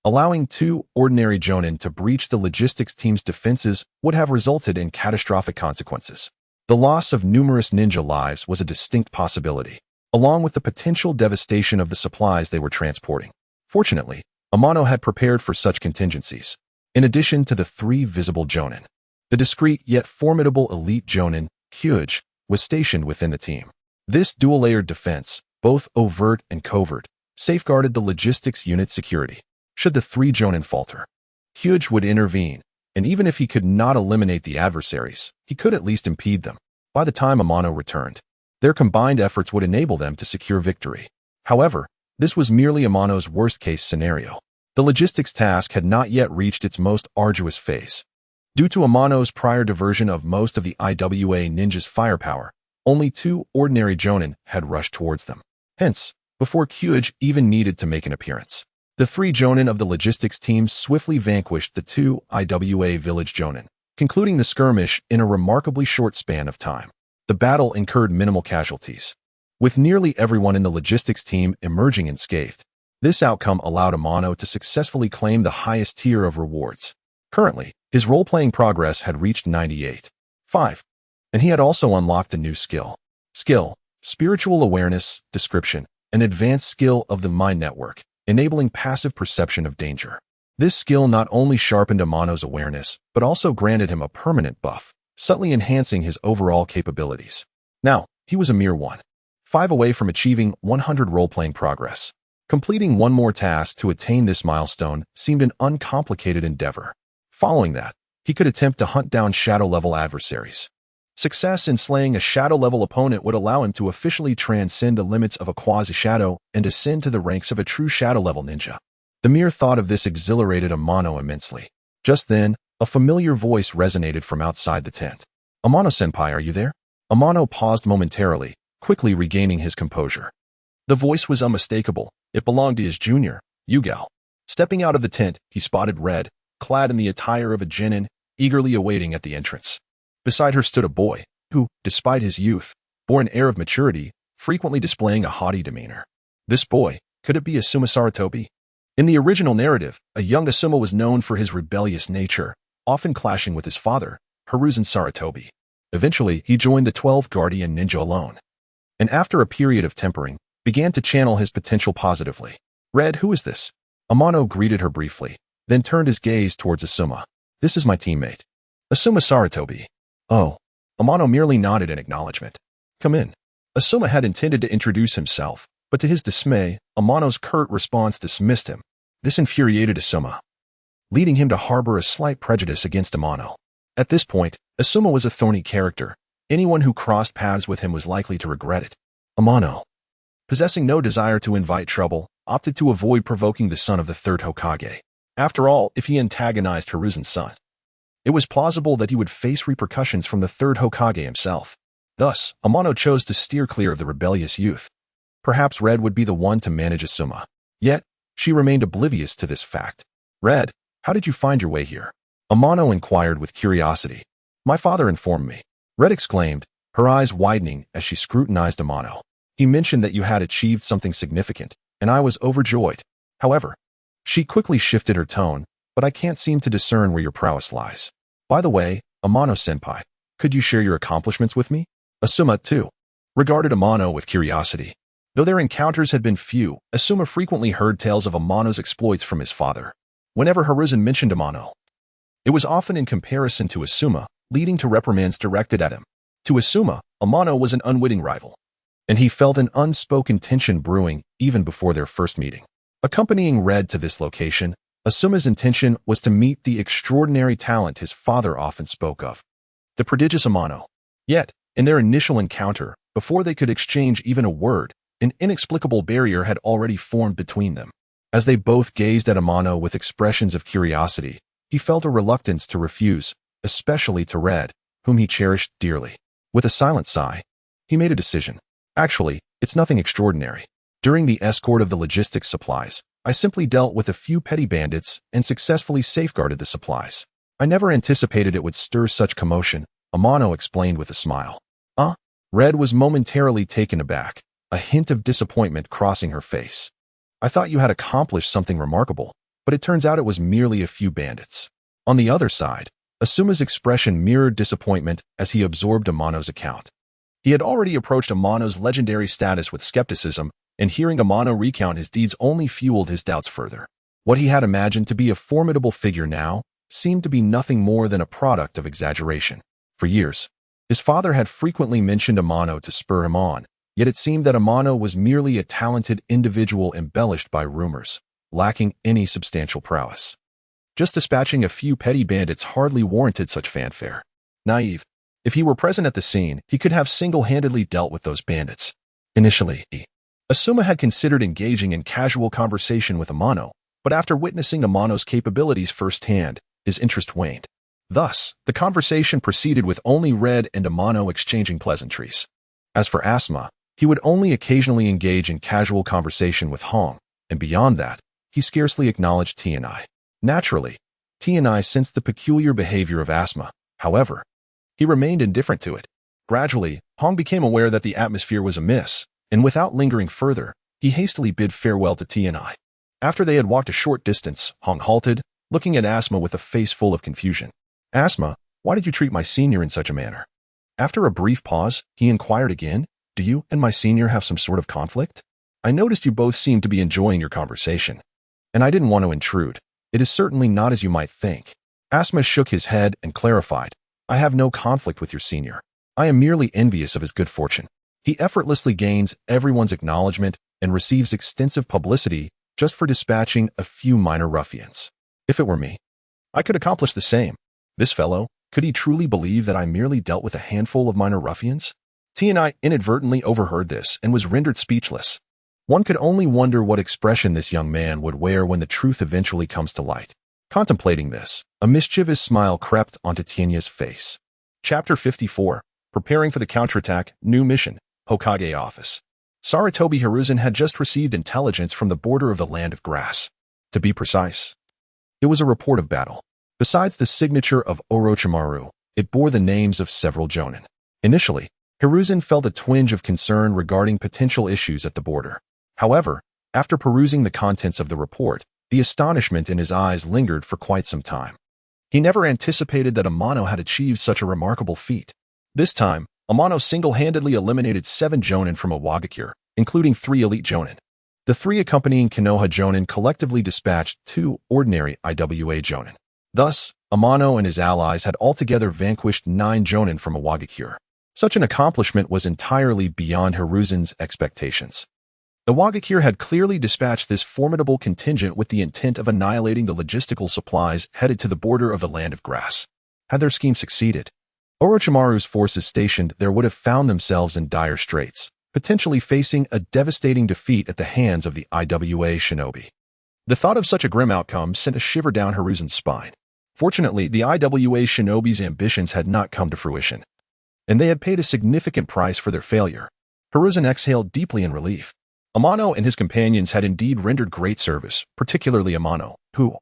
allowing 2 ordinary jonin to breach the logistics team's defenses would have resulted in catastrophic consequences. The loss of numerous ninja lives was a distinct possibility, along with the potential devastation of the supplies they were transporting. Fortunately, Amano had prepared for such contingencies. In addition to the 3 visible jonin, the discreet yet formidable elite jonin, Kyuj, was stationed within the team. This dual-layered defense, both overt and covert, safeguarded the logistics unit's security. Should the 3 jonin falter, Kyuj would intervene, and even if he could not eliminate the adversaries, he could at least impede them. By the time Amano returned, their combined efforts would enable them to secure victory. However, this was merely Amano's worst-case scenario. The logistics task had not yet reached its most arduous phase. Due to Amano's prior diversion of most of the IWA ninja's firepower, Only 2 ordinary jonin had rushed towards them. Hence, before Kyuj even needed to make an appearance, the 3 jonin of the logistics team swiftly vanquished the 2 IWA village jonin, concluding the skirmish in a remarkably short span of time. The battle incurred minimal casualties, with nearly everyone in the logistics team emerging unscathed. This outcome allowed Amano to successfully claim the highest tier of rewards. Currently, his role-playing progress had reached 98.5, and he had also unlocked a new skill. Spiritual awareness, description, an advanced skill of the mind network, enabling passive perception of danger. This skill not only sharpened Amano's awareness, but also granted him a permanent buff, subtly enhancing his overall capabilities. Now, he was a mere 1.5 away from achieving 100 role-playing progress. Completing one more task to attain this milestone seemed an uncomplicated endeavor. Following that, he could attempt to hunt down shadow-level adversaries. Success in slaying a shadow-level opponent would allow him to officially transcend the limits of a quasi-shadow and ascend to the ranks of a true shadow-level ninja. The mere thought of this exhilarated Amano immensely. Just then, a familiar voice resonated from outside the tent. "Amano-senpai, are you there?" Amano paused momentarily, quickly regaining his composure. The voice was unmistakable. It belonged to his junior, Yugal. Stepping out of the tent, he spotted Red, clad in the attire of a genin, eagerly awaiting at the entrance. Beside her stood a boy, who, despite his youth, bore an air of maturity, frequently displaying a haughty demeanor. This boy, could it be Asuma Saratobi? In the original narrative, a young Asuma was known for his rebellious nature, often clashing with his father, Hiruzen Saratobi. Eventually, he joined the 12th Guardian Ninja alone, and after a period of tempering, began to channel his potential positively. "Red, who is this?" Amano greeted her briefly, then turned his gaze towards Asuma. "This is my teammate, Asuma Saratobi." "Oh." Amano merely nodded in acknowledgement. "Come in." Asuma had intended to introduce himself, but to his dismay, Amano's curt response dismissed him. This infuriated Asuma, leading him to harbor a slight prejudice against Amano. At this point, Asuma was a thorny character. Anyone who crossed paths with him was likely to regret it. Amano, possessing no desire to invite trouble, opted to avoid provoking the son of the 3rd Hokage. After all, if he antagonized Hiruzen's son, it was plausible that he would face repercussions from the 3rd Hokage himself. Thus, Amano chose to steer clear of the rebellious youth. Perhaps Red would be the one to manage Asuma. Yet, she remained oblivious to this fact. "Red, how did you find your way here?" Amano inquired with curiosity. "My father informed me," Red exclaimed, her eyes widening as she scrutinized Amano. "He mentioned that you had achieved something significant, and I was overjoyed. However," she quickly shifted her tone, "but I can't seem to discern where your prowess lies. By the way, Amano-senpai, could you share your accomplishments with me?" Asuma, too, regarded Amano with curiosity. Though their encounters had been few, Asuma frequently heard tales of Amano's exploits from his father. Whenever Hiruzen mentioned Amano, it was often in comparison to Asuma, leading to reprimands directed at him. To Asuma, Amano was an unwitting rival, and he felt an unspoken tension brewing even before their first meeting. Accompanying Red to this location, Asuma's intention was to meet the extraordinary talent his father often spoke of, the prodigious Amano. Yet, in their initial encounter, before they could exchange even a word, an inexplicable barrier had already formed between them. As they both gazed at Amano with expressions of curiosity, he felt a reluctance to refuse, especially to Red, whom he cherished dearly. With a silent sigh, he made a decision. "Actually, it's nothing extraordinary. During the escort of the logistics supplies, I simply dealt with a few petty bandits and successfully safeguarded the supplies. I never anticipated it would stir such commotion," Amano explained with a smile. Red was momentarily taken aback, a hint of disappointment crossing her face. "I thought you had accomplished something remarkable, but it turns out it was merely a few bandits." On the other side, Asuma's expression mirrored disappointment as he absorbed Amano's account. He had already approached Amano's legendary status with skepticism, and hearing Amano recount his deeds only fueled his doubts further. What he had imagined to be a formidable figure now seemed to be nothing more than a product of exaggeration. For years, his father had frequently mentioned Amano to spur him on, yet it seemed that Amano was merely a talented individual embellished by rumors, lacking any substantial prowess. Just dispatching a few petty bandits hardly warranted such fanfare. Naive. If he were present at the scene, he could have single-handedly dealt with those bandits. Initially, Asuma had considered engaging in casual conversation with Amano, but after witnessing Amano's capabilities firsthand, his interest waned. Thus, the conversation proceeded with only Red and Amano exchanging pleasantries. As for Asuma, he would only occasionally engage in casual conversation with Hong, and beyond that, he scarcely acknowledged T&I. Naturally, T&I sensed the peculiar behavior of Asuma. However, he remained indifferent to it. Gradually, Hong became aware that the atmosphere was amiss, and without lingering further, he hastily bid farewell to T&I. After they had walked a short distance, Hong halted, looking at Asuma with a face full of confusion. "Asuma, why did you treat my senior in such a manner?" After a brief pause, he inquired again, "Do you and my senior have some sort of conflict? I noticed you both seemed to be enjoying your conversation, and I didn't want to intrude. It is certainly not as you might think." Asuma shook his head and clarified, "I have no conflict with your senior. I am merely envious of his good fortune. He effortlessly gains everyone's acknowledgement and receives extensive publicity just for dispatching a few minor ruffians. If it were me, I could accomplish the same. This fellow, could he truly believe that I merely dealt with a handful of minor ruffians?" T&I inadvertently overheard this and was rendered speechless. One could only wonder what expression this young man would wear when the truth eventually comes to light. Contemplating this, a mischievous smile crept onto Tinya's face. Chapter 54. Preparing for the counterattack, New Mission, Hokage Office. Sarutobi Hiruzen had just received intelligence from the border of the Land of Grass. To be precise, it was a report of battle. Besides the signature of Orochimaru, it bore the names of several jonin. Initially, Hiruzen felt a twinge of concern regarding potential issues at the border. However, after perusing the contents of the report, the astonishment in his eyes lingered for quite some time. He never anticipated that Amano had achieved such a remarkable feat. This time, Amano single-handedly eliminated 7 jonin from a Wagakure, including 3 elite jonin. The 3 accompanying Konoha jonin collectively dispatched 2 ordinary IWA jonin. Thus, Amano and his allies had altogether vanquished 9 jonin from a Wagakure. Such an accomplishment was entirely beyond Hiruzen's expectations. The Wagakure had clearly dispatched this formidable contingent with the intent of annihilating the logistical supplies headed to the border of the Land of Grass. Had their scheme succeeded, Orochimaru's forces stationed there would have found themselves in dire straits, potentially facing a devastating defeat at the hands of the IWA shinobi. The thought of such a grim outcome sent a shiver down Hiruzen's spine. Fortunately, the IWA shinobi's ambitions had not come to fruition, and they had paid a significant price for their failure. Hiruzen exhaled deeply in relief. Amano and his companions had indeed rendered great service, particularly Amano, who,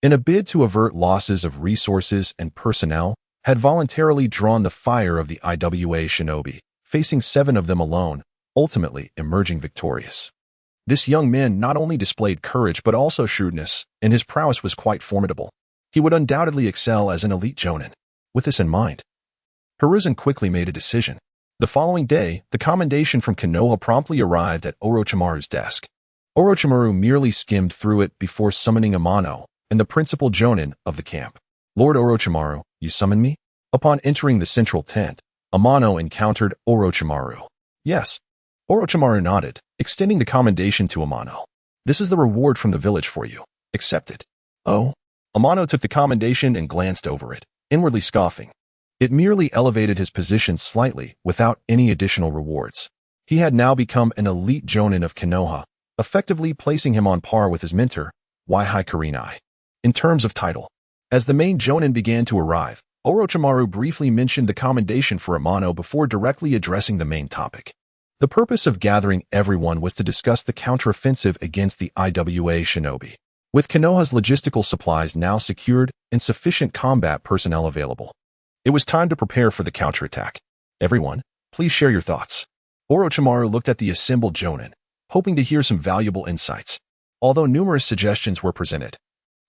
in a bid to avert losses of resources and personnel, had voluntarily drawn the fire of the IWA shinobi, facing 7 of them alone, ultimately emerging victorious. This young man not only displayed courage but also shrewdness, and his prowess was quite formidable. He would undoubtedly excel as an elite jonin. With this in mind, Hiruzen quickly made a decision. The following day, the commendation from Konoha promptly arrived at Orochimaru's desk. Orochimaru merely skimmed through it before summoning Amano and the principal jonin of the camp. "Lord Orochimaru, you summon me?" Upon entering the central tent, Amano encountered Orochimaru. "Yes." Orochimaru nodded, extending the commendation to Amano. "This is the reward from the village for you. Accept it." "Oh." Amano took the commendation and glanced over it, inwardly scoffing. It merely elevated his position slightly without any additional rewards. He had now become an elite jonin of Konoha, effectively placing him on par with his mentor, Waihai Kurenai. In terms of title, as the main jonin began to arrive, Orochimaru briefly mentioned the commendation for Amano before directly addressing the main topic. The purpose of gathering everyone was to discuss the counteroffensive against the IWA shinobi. With Konoha's logistical supplies now secured and sufficient combat personnel available, it was time to prepare for the counterattack. "Everyone, please share your thoughts." Orochimaru looked at the assembled jonin, hoping to hear some valuable insights. Although numerous suggestions were presented,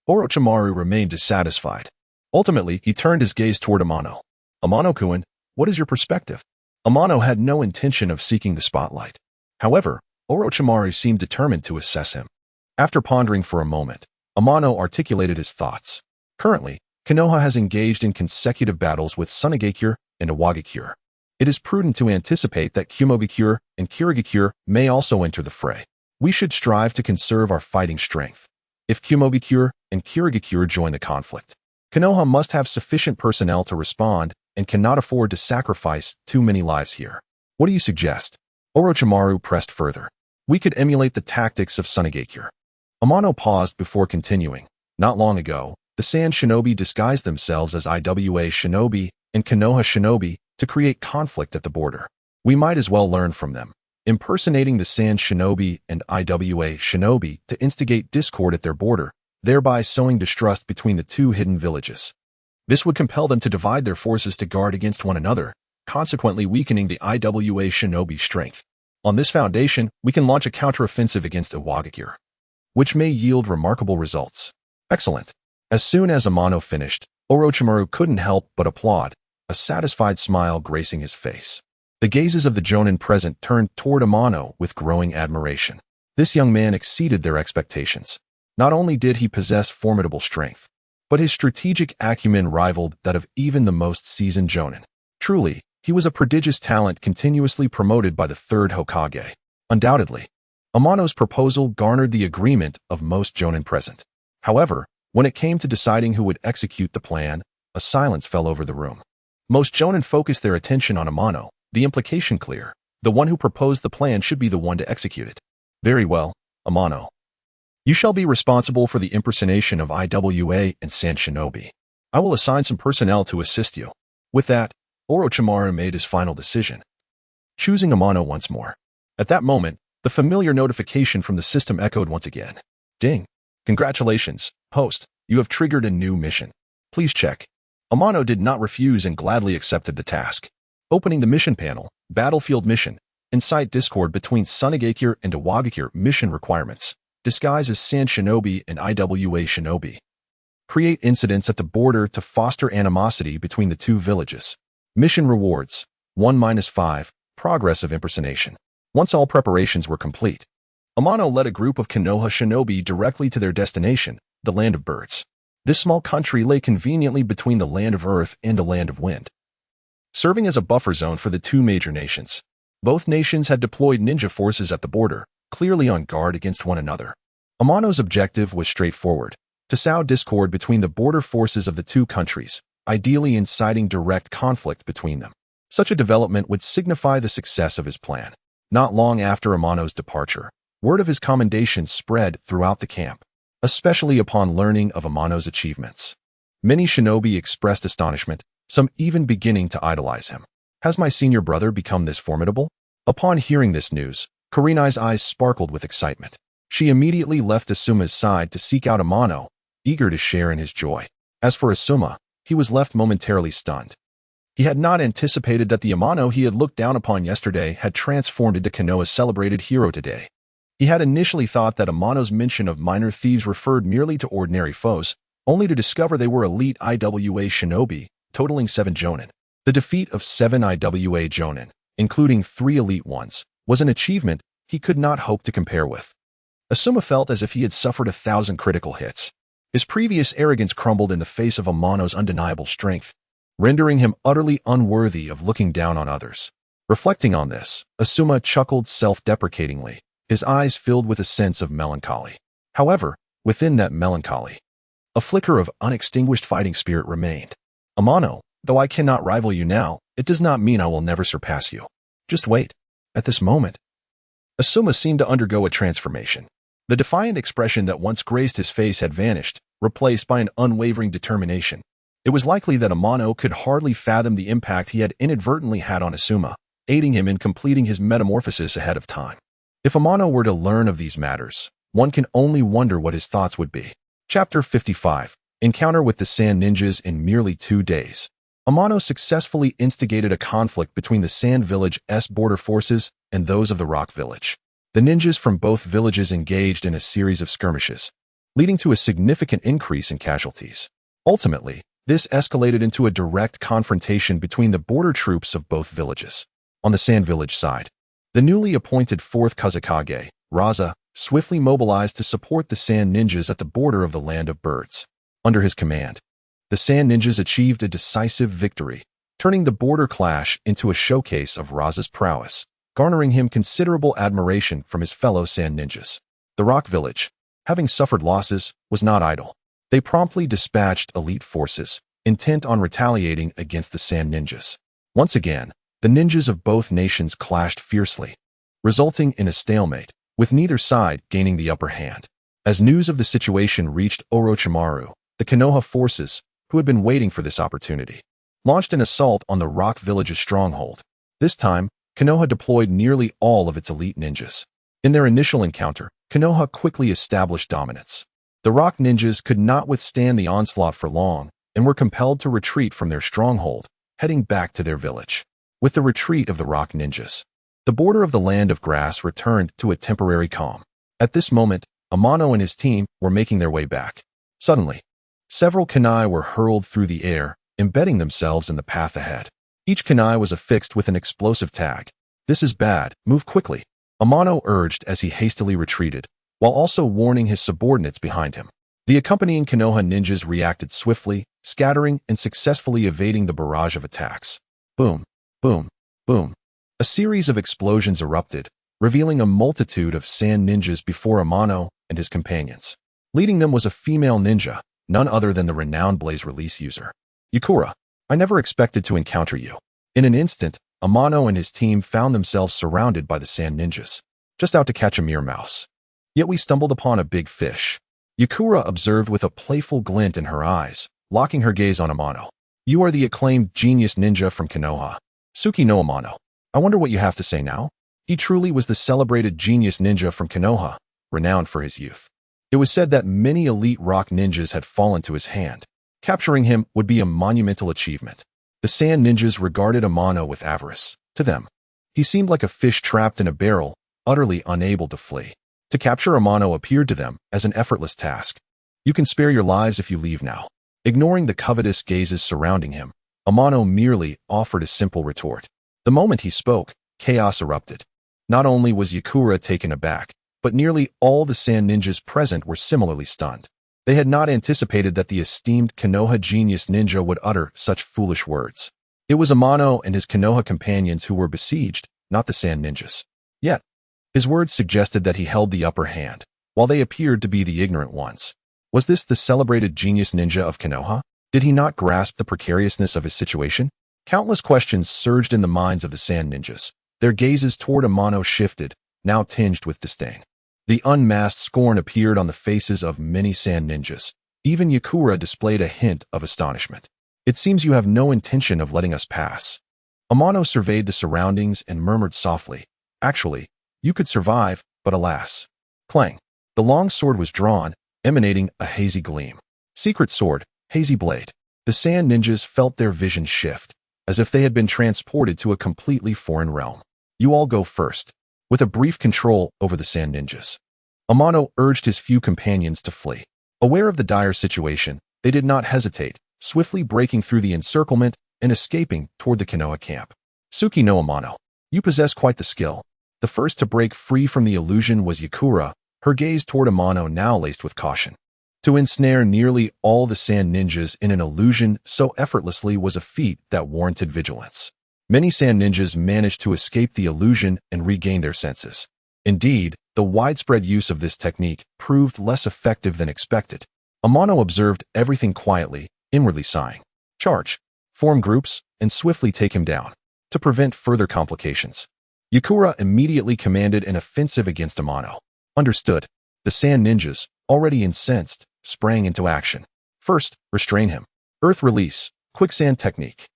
Orochimaru remained dissatisfied. Ultimately, he turned his gaze toward Amano. "Amano-kun, what is your perspective?" Amano had no intention of seeking the spotlight. However, Orochimaru seemed determined to assess him. After pondering for a moment, Amano articulated his thoughts. Currently, Konoha has engaged in consecutive battles with Sunagakure and Iwagakure. It is prudent to anticipate that Kumogakure and Kirigakure may also enter the fray. We should strive to conserve our fighting strength. If Kumogakure and Kirigakure join the conflict, Konoha must have sufficient personnel to respond and cannot afford to sacrifice too many lives here. What do you suggest? Orochimaru pressed further. "We could emulate the tactics of Sunagakure." Amano paused before continuing. "Not long ago, the Sand Shinobi disguised themselves as IWA shinobi and Konoha shinobi to create conflict at the border. We might as well learn from them, impersonating the Sand Shinobi and IWA Shinobi to instigate discord at their border, thereby sowing distrust between the two hidden villages. This would compel them to divide their forces to guard against one another, consequently weakening the IWA Shinobi's strength. On this foundation, we can launch a counteroffensive against Iwagakure, which may yield remarkable results. Excellent. As soon as Amano finished, Orochimaru couldn't help but applaud, a satisfied smile gracing his face. The gazes of the Jonin present turned toward Amano with growing admiration. This young man exceeded their expectations. Not only did he possess formidable strength, but his strategic acumen rivaled that of even the most seasoned Jonin. Truly, he was a prodigious talent continuously promoted by the third Hokage. Undoubtedly, Amano's proposal garnered the agreement of most Jonin present. However, when it came to deciding who would execute the plan, a silence fell over the room. Most Jonin focused their attention on Amano, the implication clear. The one who proposed the plan should be the one to execute it. Very well, Amano. You shall be responsible for the impersonation of IWA and Sand Shinobi. I will assign some personnel to assist you. With that, Orochimaru made his final decision, choosing Amano once more. At that moment, the familiar notification from the system echoed once again. Ding. Congratulations, host. You have triggered a new mission. Please check. Amano did not refuse and gladly accepted the task. Opening the mission panel, Battlefield Mission, incite discord between Sunigakure and Iwagakure mission requirements, disguise as Sand Shinobi and IWA Shinobi. Create incidents at the border to foster animosity between the two villages. Mission rewards, 1-5, progress of impersonation. Once all preparations were complete, Amano led a group of Konoha Shinobi directly to their destination, the Land of Birds. This small country lay conveniently between the Land of Earth and the Land of Wind, serving as a buffer zone for the two major nations. Both nations had deployed ninja forces at the border, clearly on guard against one another. Amano's objective was straightforward, to sow discord between the border forces of the two countries, ideally inciting direct conflict between them. Such a development would signify the success of his plan. Not long after Amano's departure, word of his commendation spread throughout the camp, especially upon learning of Amano's achievements. Many shinobi expressed astonishment, some even beginning to idolize him. Has my senior brother become this formidable? Upon hearing this news, Kurena's eyes sparkled with excitement. She immediately left Asuma's side to seek out Amano, eager to share in his joy. As for Asuma, he was left momentarily stunned. He had not anticipated that the Amano he had looked down upon yesterday had transformed into Konoha's celebrated hero today. He had initially thought that Amano's mention of minor thieves referred merely to ordinary foes, only to discover they were elite IWA shinobi, totaling 7 jonin. The defeat of 7 IWA jonin, including 3 elite ones, was an achievement he could not hope to compare with. Asuma felt as if he had suffered 1,000 critical hits. His previous arrogance crumbled in the face of Amano's undeniable strength, rendering him utterly unworthy of looking down on others. Reflecting on this, Asuma chuckled self-deprecatingly, his eyes filled with a sense of melancholy. However, within that melancholy, a flicker of unextinguished fighting spirit remained. Amano, though I cannot rival you now, it does not mean I will never surpass you. Just wait. At this moment, Asuma seemed to undergo a transformation. The defiant expression that once graced his face had vanished, replaced by an unwavering determination. It was likely that Amano could hardly fathom the impact he had inadvertently had on Asuma, aiding him in completing his metamorphosis ahead of time. If Amano were to learn of these matters, one can only wonder what his thoughts would be. Chapter 55. Encounter with the Sand Ninjas in merely 2 days. Amano successfully instigated a conflict between the Sand Village's border forces and those of the Rock Village. The ninjas from both villages engaged in a series of skirmishes, leading to a significant increase in casualties. Ultimately, this escalated into a direct confrontation between the border troops of both villages. On the Sand Village side, the newly appointed 4th Kazekage, Raza, swiftly mobilized to support the Sand Ninjas at the border of the Land of Birds. Under his command, the Sand Ninjas achieved a decisive victory, turning the border clash into a showcase of Raza's prowess, garnering him considerable admiration from his fellow Sand Ninjas. The Rock Village, having suffered losses, was not idle. They promptly dispatched elite forces, intent on retaliating against the Sand Ninjas. Once again, the ninjas of both nations clashed fiercely, resulting in a stalemate, with neither side gaining the upper hand. As news of the situation reached Orochimaru, the Konoha forces, who had been waiting for this opportunity, launched an assault on the Rock Village's stronghold. This time, Konoha deployed nearly all of its elite ninjas. In their initial encounter, Konoha quickly established dominance. The rock ninjas could not withstand the onslaught for long and were compelled to retreat from their stronghold, heading back to their village. With the retreat of the rock ninjas, the border of the land of grass returned to a temporary calm. At this moment, Amano and his team were making their way back. Suddenly, several kunai were hurled through the air, embedding themselves in the path ahead. Each kunai was affixed with an explosive tag. "This is bad, move quickly," Amano urged as he hastily retreated, while also warning his subordinates behind him. The accompanying Konoha ninjas reacted swiftly, scattering and successfully evading the barrage of attacks. Boom, boom, boom. A series of explosions erupted, revealing a multitude of sand ninjas before Amano and his companions. Leading them was a female ninja, none other than the renowned Blaze Release user. "Yakura, I never expected to encounter you." In an instant, Amano and his team found themselves surrounded by the sand ninjas, just out to catch a mere mouse. Yet we stumbled upon a big fish. Yakura observed with a playful glint in her eyes, locking her gaze on Amano. "You are the acclaimed genius ninja from Konoha, Suki no Amano. I wonder what you have to say now?" He truly was the celebrated genius ninja from Konoha, renowned for his youth. It was said that many elite rock ninjas had fallen to his hand. Capturing him would be a monumental achievement. The sand ninjas regarded Amano with avarice. To them, he seemed like a fish trapped in a barrel, utterly unable to flee. To capture Amano appeared to them as an effortless task. "You can spare your lives if you leave now." Ignoring the covetous gazes surrounding him, Amano merely offered a simple retort. The moment he spoke, chaos erupted. Not only was Yakura taken aback, but nearly all the sand ninjas present were similarly stunned. They had not anticipated that the esteemed Konoha genius ninja would utter such foolish words. It was Amano and his Konoha companions who were besieged, not the sand ninjas. Yet, his words suggested that he held the upper hand, while they appeared to be the ignorant ones. Was this the celebrated genius ninja of Konoha? Did he not grasp the precariousness of his situation? Countless questions surged in the minds of the sand ninjas. Their gazes toward Amano shifted, now tinged with disdain. The unmasked scorn appeared on the faces of many sand ninjas. Even Yakura displayed a hint of astonishment. "It seems you have no intention of letting us pass." Amano surveyed the surroundings and murmured softly, "Actually, you could survive, but alas." Clang. The long sword was drawn, emanating a hazy gleam. Secret sword, hazy blade. The sand ninjas felt their vision shift, as if they had been transported to a completely foreign realm. "You all go first." With a brief control over the sand ninjas, Amano urged his few companions to flee. Aware of the dire situation, they did not hesitate, swiftly breaking through the encirclement and escaping toward the Konoha camp. "Suki no Amano, you possess quite the skill." The first to break free from the illusion was Yakura, her gaze toward Amano now laced with caution. To ensnare nearly all the sand ninjas in an illusion so effortlessly was a feat that warranted vigilance. Many sand ninjas managed to escape the illusion and regain their senses. Indeed, the widespread use of this technique proved less effective than expected. Amano observed everything quietly, inwardly sighing. "Charge, form groups, and swiftly take him down." To prevent further complications, Yakura immediately commanded an offensive against Amano. Understood. The sand ninjas, already incensed, sprang into action. First, restrain him. Earth release, quicksand technique.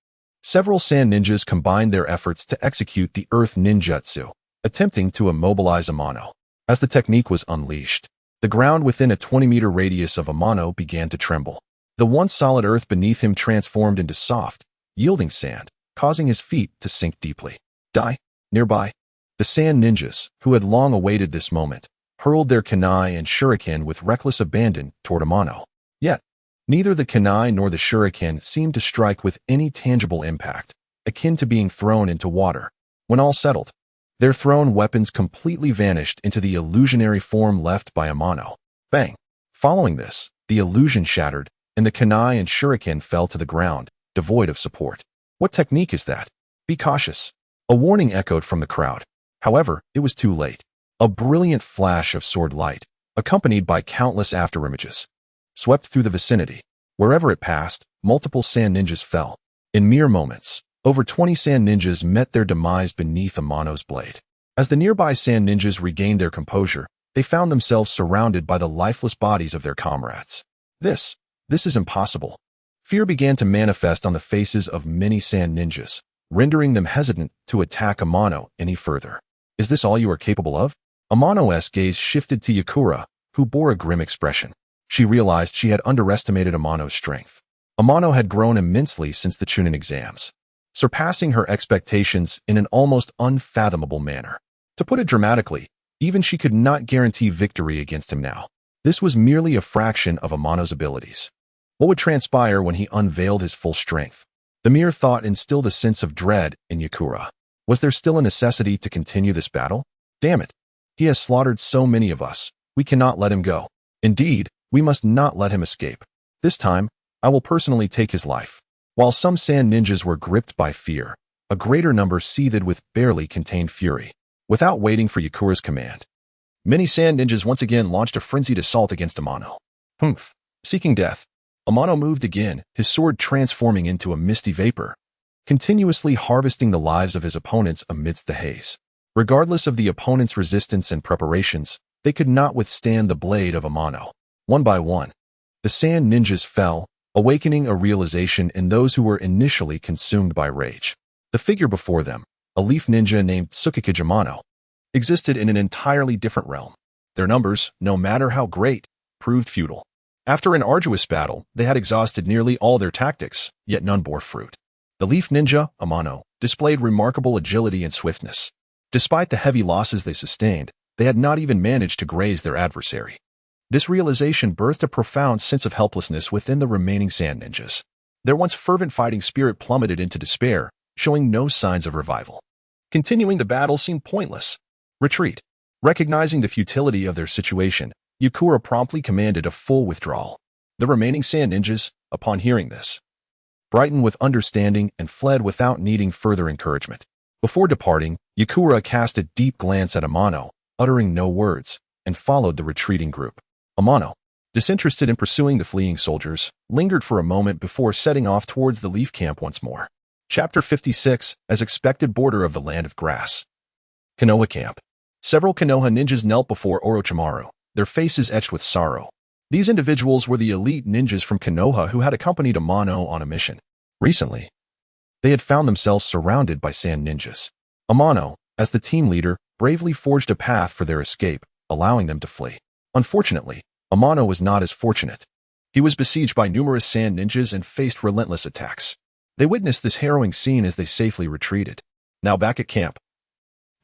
Several sand ninjas combined their efforts to execute the earth ninjutsu, attempting to immobilize Amano. As the technique was unleashed, the ground within a 20-meter radius of Amano began to tremble. The once solid earth beneath him transformed into soft, yielding sand, causing his feet to sink deeply. Die. Nearby, the sand ninjas, who had long awaited this moment, hurled their kunai and shuriken with reckless abandon toward Amano. Yet, neither the kunai nor the shuriken seemed to strike with any tangible impact, akin to being thrown into water. When all settled, their thrown weapons completely vanished into the illusionary form left by Amano. Bang! Following this, the illusion shattered, and the kunai and shuriken fell to the ground, devoid of support. "What technique is that? Be cautious." A warning echoed from the crowd. However, it was too late. A brilliant flash of sword light, accompanied by countless afterimages, swept through the vicinity. Wherever it passed, multiple sand ninjas fell. In mere moments, over 20 sand ninjas met their demise beneath Amano's blade. As the nearby sand ninjas regained their composure, they found themselves surrounded by the lifeless bodies of their comrades. This is impossible. Fear began to manifest on the faces of many sand ninjas. rendering them hesitant to attack Amano any further. Is this all you are capable of? Amano's gaze shifted to Yakura, who bore a grim expression. She realized she had underestimated Amano's strength. Amano had grown immensely since the Chunin exams, surpassing her expectations in an almost unfathomable manner. To put it dramatically, even she could not guarantee victory against him now. This was merely a fraction of Amano's abilities. What would transpire when he unveiled his full strength? The mere thought instilled a sense of dread in Yakura. Was there still a necessity to continue this battle? Damn it. He has slaughtered so many of us. We cannot let him go. Indeed, we must not let him escape. This time, I will personally take his life. While some sand ninjas were gripped by fear, a greater number seethed with barely contained fury. Without waiting for Yakura's command, many sand ninjas once again launched a frenzied assault against Amano. Humph. Seeking death, Amano moved again, his sword transforming into a misty vapor, continuously harvesting the lives of his opponents amidst the haze. Regardless of the opponent's resistance and preparations, they could not withstand the blade of Amano. One by one, the sand ninjas fell, awakening a realization in those who were initially consumed by rage. The figure before them, a leaf ninja named Tsukikage Amano, existed in an entirely different realm. Their numbers, no matter how great, proved futile. After an arduous battle, they had exhausted nearly all their tactics, yet none bore fruit. The leaf ninja, Amano, displayed remarkable agility and swiftness. Despite the heavy losses they sustained, they had not even managed to graze their adversary. This realization birthed a profound sense of helplessness within the remaining sand ninjas. Their once fervent fighting spirit plummeted into despair, showing no signs of revival. Continuing the battle seemed pointless. Retreat. Recognizing the futility of their situation, Yakura promptly commanded a full withdrawal. The remaining sand ninjas, upon hearing this, brightened with understanding and fled without needing further encouragement. Before departing, Yakura cast a deep glance at Amano, uttering no words, and followed the retreating group. Amano, disinterested in pursuing the fleeing soldiers, lingered for a moment before setting off towards the leaf camp once more. Chapter 56, as expected, border of the land of grass. Konoha camp. Several Konoha ninjas knelt before Orochimaru, their faces etched with sorrow. These individuals were the elite ninjas from Konoha who had accompanied Amano on a mission. Recently, they had found themselves surrounded by sand ninjas. Amano, as the team leader, bravely forged a path for their escape, allowing them to flee. Unfortunately, Amano was not as fortunate. He was besieged by numerous sand ninjas and faced relentless attacks. They witnessed this harrowing scene as they safely retreated. Now back at camp,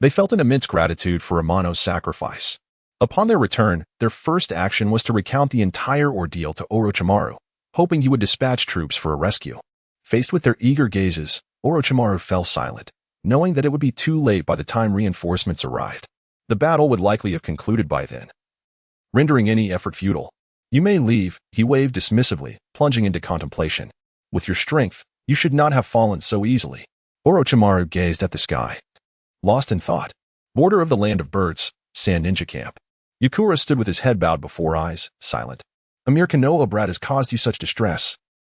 they felt an immense gratitude for Amano's sacrifice. Upon their return, their first action was to recount the entire ordeal to Orochimaru, hoping he would dispatch troops for a rescue. Faced with their eager gazes, Orochimaru fell silent, knowing that it would be too late by the time reinforcements arrived. The battle would likely have concluded by then, rendering any effort futile. You may leave, he waved dismissively, plunging into contemplation. With your strength, you should not have fallen so easily. Orochimaru gazed at the sky, lost in thought. Border of the land of birds, sand ninja camp. Yakura stood with his head bowed before eyes, silent. A mere Konoha brat has caused you such distress.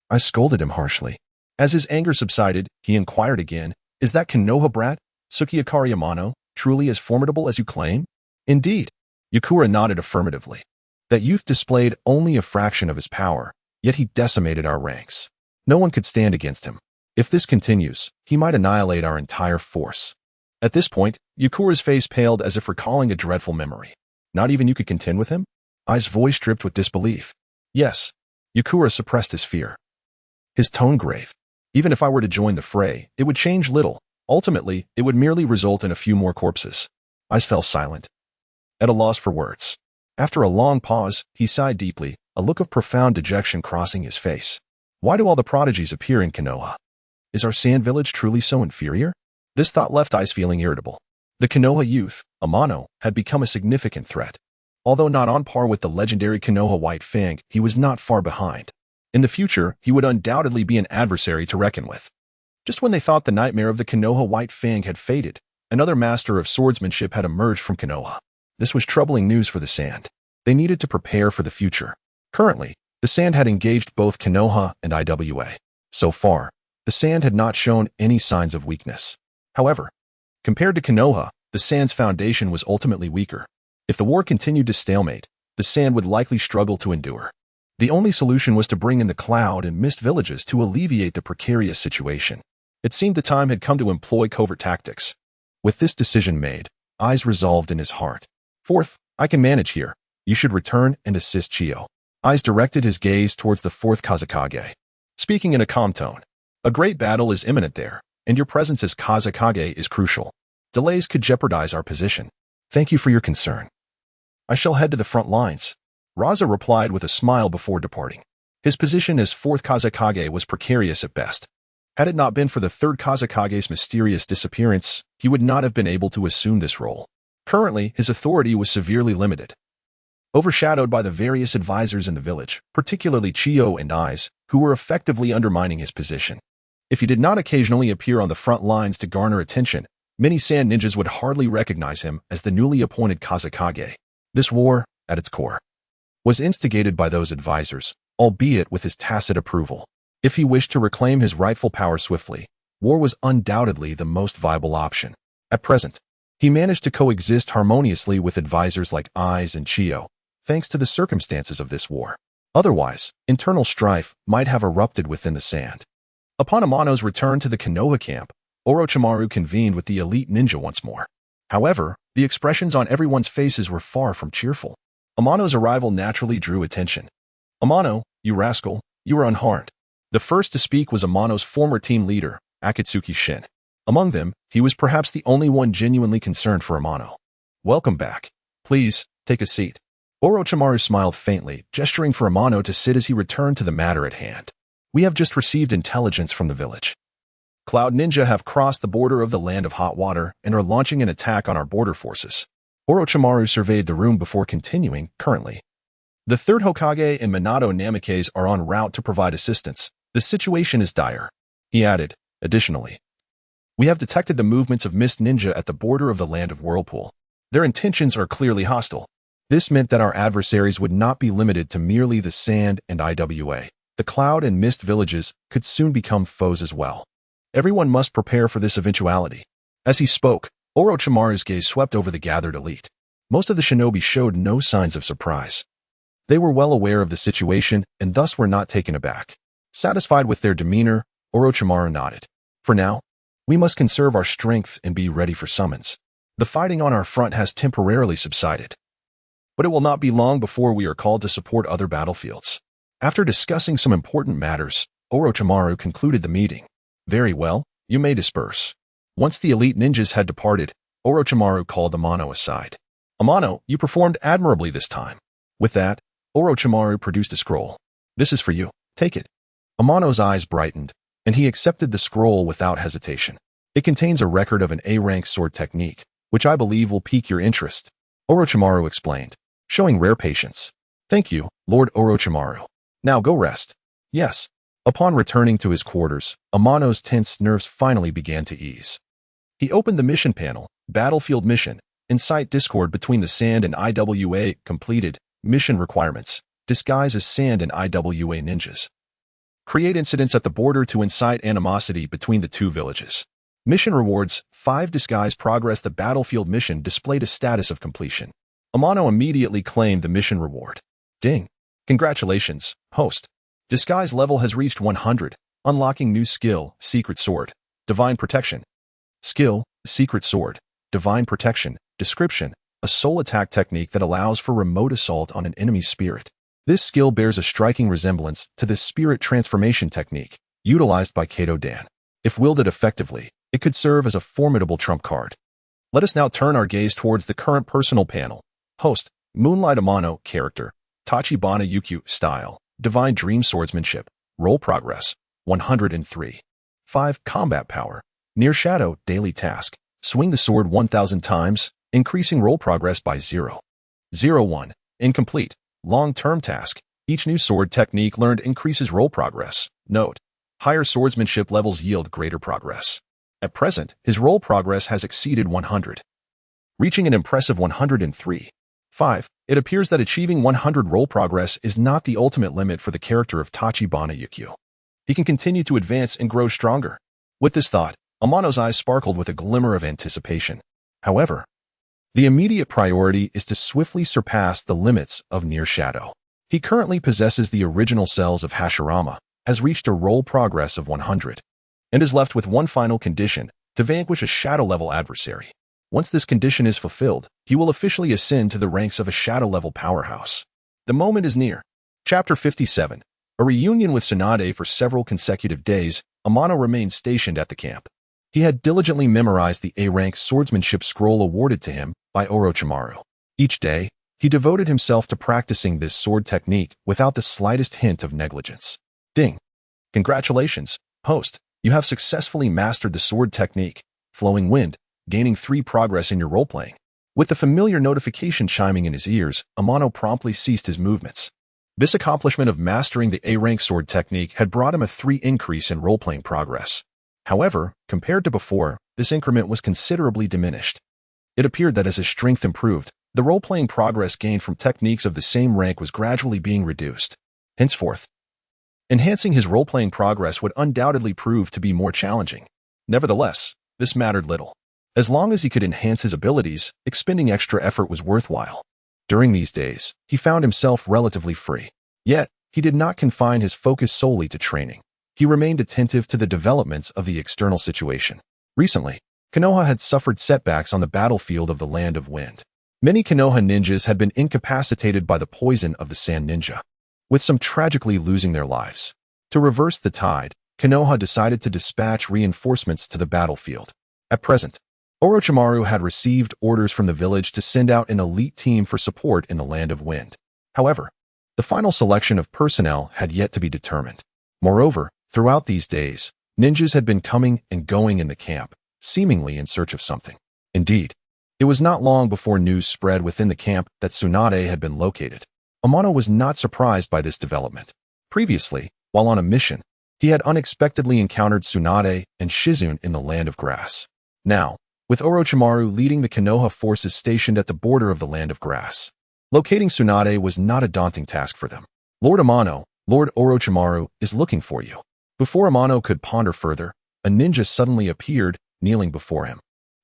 I scolded him harshly. As his anger subsided, he inquired again, is that Konoha brat, Tsukikage Amano, truly as formidable as you claim? Indeed. Yakura nodded affirmatively. That youth displayed only a fraction of his power, yet he decimated our ranks. No one could stand against him. If this continues, he might annihilate our entire force. At this point, Yakura's face paled as if recalling a dreadful memory. Not even you could contend with him? Ai's voice dripped with disbelief. Yes. Yakura suppressed his fear. His tone grave. Even if I were to join the fray, it would change little. Ultimately, it would merely result in a few more corpses. Ai fell silent, at a loss for words. After a long pause, he sighed deeply, a look of profound dejection crossing his face. Why do all the prodigies appear in Konoha? Is our sand village truly so inferior? This thought left Ai feeling irritable. The Konoha youth, Amano, had become a significant threat. Although not on par with the legendary Konoha White Fang, he was not far behind. In the future, he would undoubtedly be an adversary to reckon with. Just when they thought the nightmare of the Konoha White Fang had faded, another master of swordsmanship had emerged from Konoha. This was troubling news for the Sand. They needed to prepare for the future. Currently, the Sand had engaged both Konoha and IWA. So far, the Sand had not shown any signs of weakness. However, compared to Konoha, the Sand's foundation was ultimately weaker. If the war continued to stalemate, the Sand would likely struggle to endure. The only solution was to bring in the Cloud and Mist villages to alleviate the precarious situation. It seemed the time had come to employ covert tactics. With this decision made, Ai's resolved in his heart. Fourth, I can manage here. You should return and assist Chiyo. Ai's directed his gaze towards the fourth Kazekage, speaking in a calm tone. A great battle is imminent there, and your presence as Kazekage is crucial. Delays could jeopardize our position. Thank you for your concern. I shall head to the front lines. Raza replied with a smile before departing. His position as fourth Kazekage was precarious at best. Had it not been for the third Kazekage's mysterious disappearance, he would not have been able to assume this role. Currently, his authority was severely limited, overshadowed by the various advisors in the village, particularly Chiyo and Ai's, who were effectively undermining his position. If he did not occasionally appear on the front lines to garner attention, many sand ninjas would hardly recognize him as the newly appointed Kazekage. This war, at its core, was instigated by those advisors, albeit with his tacit approval. If he wished to reclaim his rightful power swiftly, war was undoubtedly the most viable option. At present, he managed to coexist harmoniously with advisors like Ai's and Chiyo, thanks to the circumstances of this war. Otherwise, internal strife might have erupted within the sand. Upon Amano's return to the Konoha camp, Orochimaru convened with the elite ninja once more. However, the expressions on everyone's faces were far from cheerful. Amano's arrival naturally drew attention. Amano, you rascal, you are unharmed. The first to speak was Amano's former team leader, Akatsuki Shin. Among them, he was perhaps the only one genuinely concerned for Amano. Welcome back. Please, take a seat. Orochimaru smiled faintly, gesturing for Amano to sit as he returned to the matter at hand. We have just received intelligence from the village. Cloud Ninja have crossed the border of the Land of Hot Water and are launching an attack on our border forces. Orochimaru surveyed the room before continuing. Currently, the third Hokage and Minato Namikaze are en route to provide assistance. The situation is dire. He added, additionally, we have detected the movements of Mist Ninja at the border of the Land of Whirlpool. Their intentions are clearly hostile. This meant that our adversaries would not be limited to merely the Sand and IWA. The Cloud and Mist villages could soon become foes as well. Everyone must prepare for this eventuality. As he spoke, Orochimaru's gaze swept over the gathered elite. Most of the shinobi showed no signs of surprise. They were well aware of the situation and thus were not taken aback. Satisfied with their demeanor, Orochimaru nodded. For now, we must conserve our strength and be ready for summons. The fighting on our front has temporarily subsided, but it will not be long before we are called to support other battlefields. After discussing some important matters, Orochimaru concluded the meeting. Very well, you may disperse. Once the elite ninjas had departed, Orochimaru called Amano aside. Amano, you performed admirably this time. With that, Orochimaru produced a scroll. This is for you. Take it. Amano's eyes brightened, and he accepted the scroll without hesitation. It contains a record of an A-rank sword technique, which I believe will pique your interest, Orochimaru explained, showing rare patience. Thank you, Lord Orochimaru. Now go rest. Yes. Upon returning to his quarters, Amano's tense nerves finally began to ease. He opened the mission panel, Battlefield Mission, Incite Discord between the Sand and IWA, completed, mission requirements, disguise as Sand and IWA ninjas. Create incidents at the border to incite animosity between the two villages. Mission rewards, 5 disguise progress. The battlefield mission displayed a status of completion. Amano immediately claimed the mission reward. Ding. Congratulations, host. Disguise level has reached 100, unlocking new skill, Secret Sword, Divine Protection. Skill, Secret Sword, Divine Protection. Description, a soul attack technique that allows for remote assault on an enemy's spirit. This skill bears a striking resemblance to the spirit transformation technique utilized by Kato Dan. If wielded effectively, it could serve as a formidable trump card. Let us now turn our gaze towards the current personal panel. Host, Moonlight Amano, character, Tachibana Ukyo, style, Divine Dream Swordsmanship, roll progress, 103. 5. Combat power, Near Shadow, daily task, swing the sword 1,000 times, increasing roll progress by 0. 01. Incomplete. Long-term task. Each new sword technique learned increases roll progress. Note: higher swordsmanship levels yield greater progress. At present, his roll progress has exceeded 100, reaching an impressive 103. 5. It appears that achieving 100 roll progress is not the ultimate limit for the character of Tachibana Ukyo. He can continue to advance and grow stronger. With this thought, Amano's eyes sparkled with a glimmer of anticipation. However, the immediate priority is to swiftly surpass the limits of Near Shadow. He currently possesses the original cells of Hashirama, has reached a roll progress of 100. and is left with one final condition: to vanquish a shadow-level adversary. Once this condition is fulfilled, he will officially ascend to the ranks of a shadow-level powerhouse. The moment is near. Chapter 57. A reunion with Tsunade. For several consecutive days, Amano remained stationed at the camp. He had diligently memorized the A-rank swordsmanship scroll awarded to him by Orochimaru. Each day, he devoted himself to practicing this sword technique without the slightest hint of negligence. Ding! Congratulations, host. You have successfully mastered the sword technique, Flowing Wind, gaining 3 progress in your role-playing. With the familiar notification chiming in his ears, Amano promptly ceased his movements. This accomplishment of mastering the A-rank sword technique had brought him a 3 increase in role-playing progress. However, compared to before, this increment was considerably diminished. It appeared that as his strength improved, the role-playing progress gained from techniques of the same rank was gradually being reduced. Henceforth, enhancing his role-playing progress would undoubtedly prove to be more challenging. Nevertheless, this mattered little. As long as he could enhance his abilities, expending extra effort was worthwhile. During these days, he found himself relatively free. Yet, he did not confine his focus solely to training. He remained attentive to the developments of the external situation. Recently, Konoha had suffered setbacks on the battlefield of the Land of Wind. Many Konoha ninjas had been incapacitated by the poison of the Sand Ninja, with some tragically losing their lives. To reverse the tide, Konoha decided to dispatch reinforcements to the battlefield. At present, Orochimaru had received orders from the village to send out an elite team for support in the Land of Wind. However, the final selection of personnel had yet to be determined. Moreover, throughout these days, ninjas had been coming and going in the camp, seemingly in search of something. Indeed, it was not long before news spread within the camp that Tsunade had been located. Amano was not surprised by this development. Previously, while on a mission, he had unexpectedly encountered Tsunade and Shizune in the Land of Grass. Now, with Orochimaru leading the Konoha forces stationed at the border of the Land of Grass, locating Tsunade was not a daunting task for them. Lord Amano, Lord Orochimaru is looking for you. Before Amano could ponder further, a ninja suddenly appeared, kneeling before him.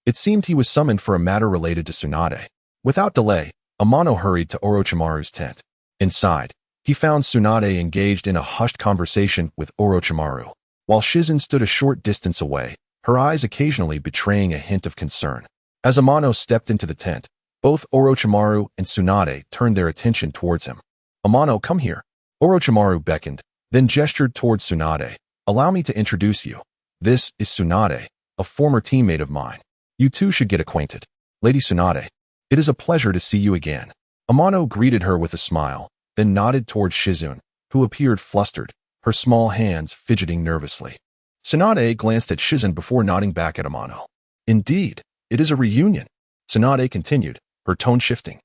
It seemed he was summoned for a matter related to Tsunade. Without delay, Amano hurried to Orochimaru's tent. Inside, he found Tsunade engaged in a hushed conversation with Orochimaru, while Shizune stood a short distance away, her eyes occasionally betraying a hint of concern. As Amano stepped into the tent, both Orochimaru and Tsunade turned their attention towards him. Amano, come here. Orochimaru beckoned, then gestured towards Tsunade. Allow me to introduce you. This is Tsunade, a former teammate of mine. You two should get acquainted. Lady Tsunade, it is a pleasure to see you again. Amano greeted her with a smile, then nodded towards Shizune, who appeared flustered, her small hands fidgeting nervously. Tsunade glanced at Shizune before nodding back at Amano. Indeed, it is a reunion. Tsunade continued, her tone shifting.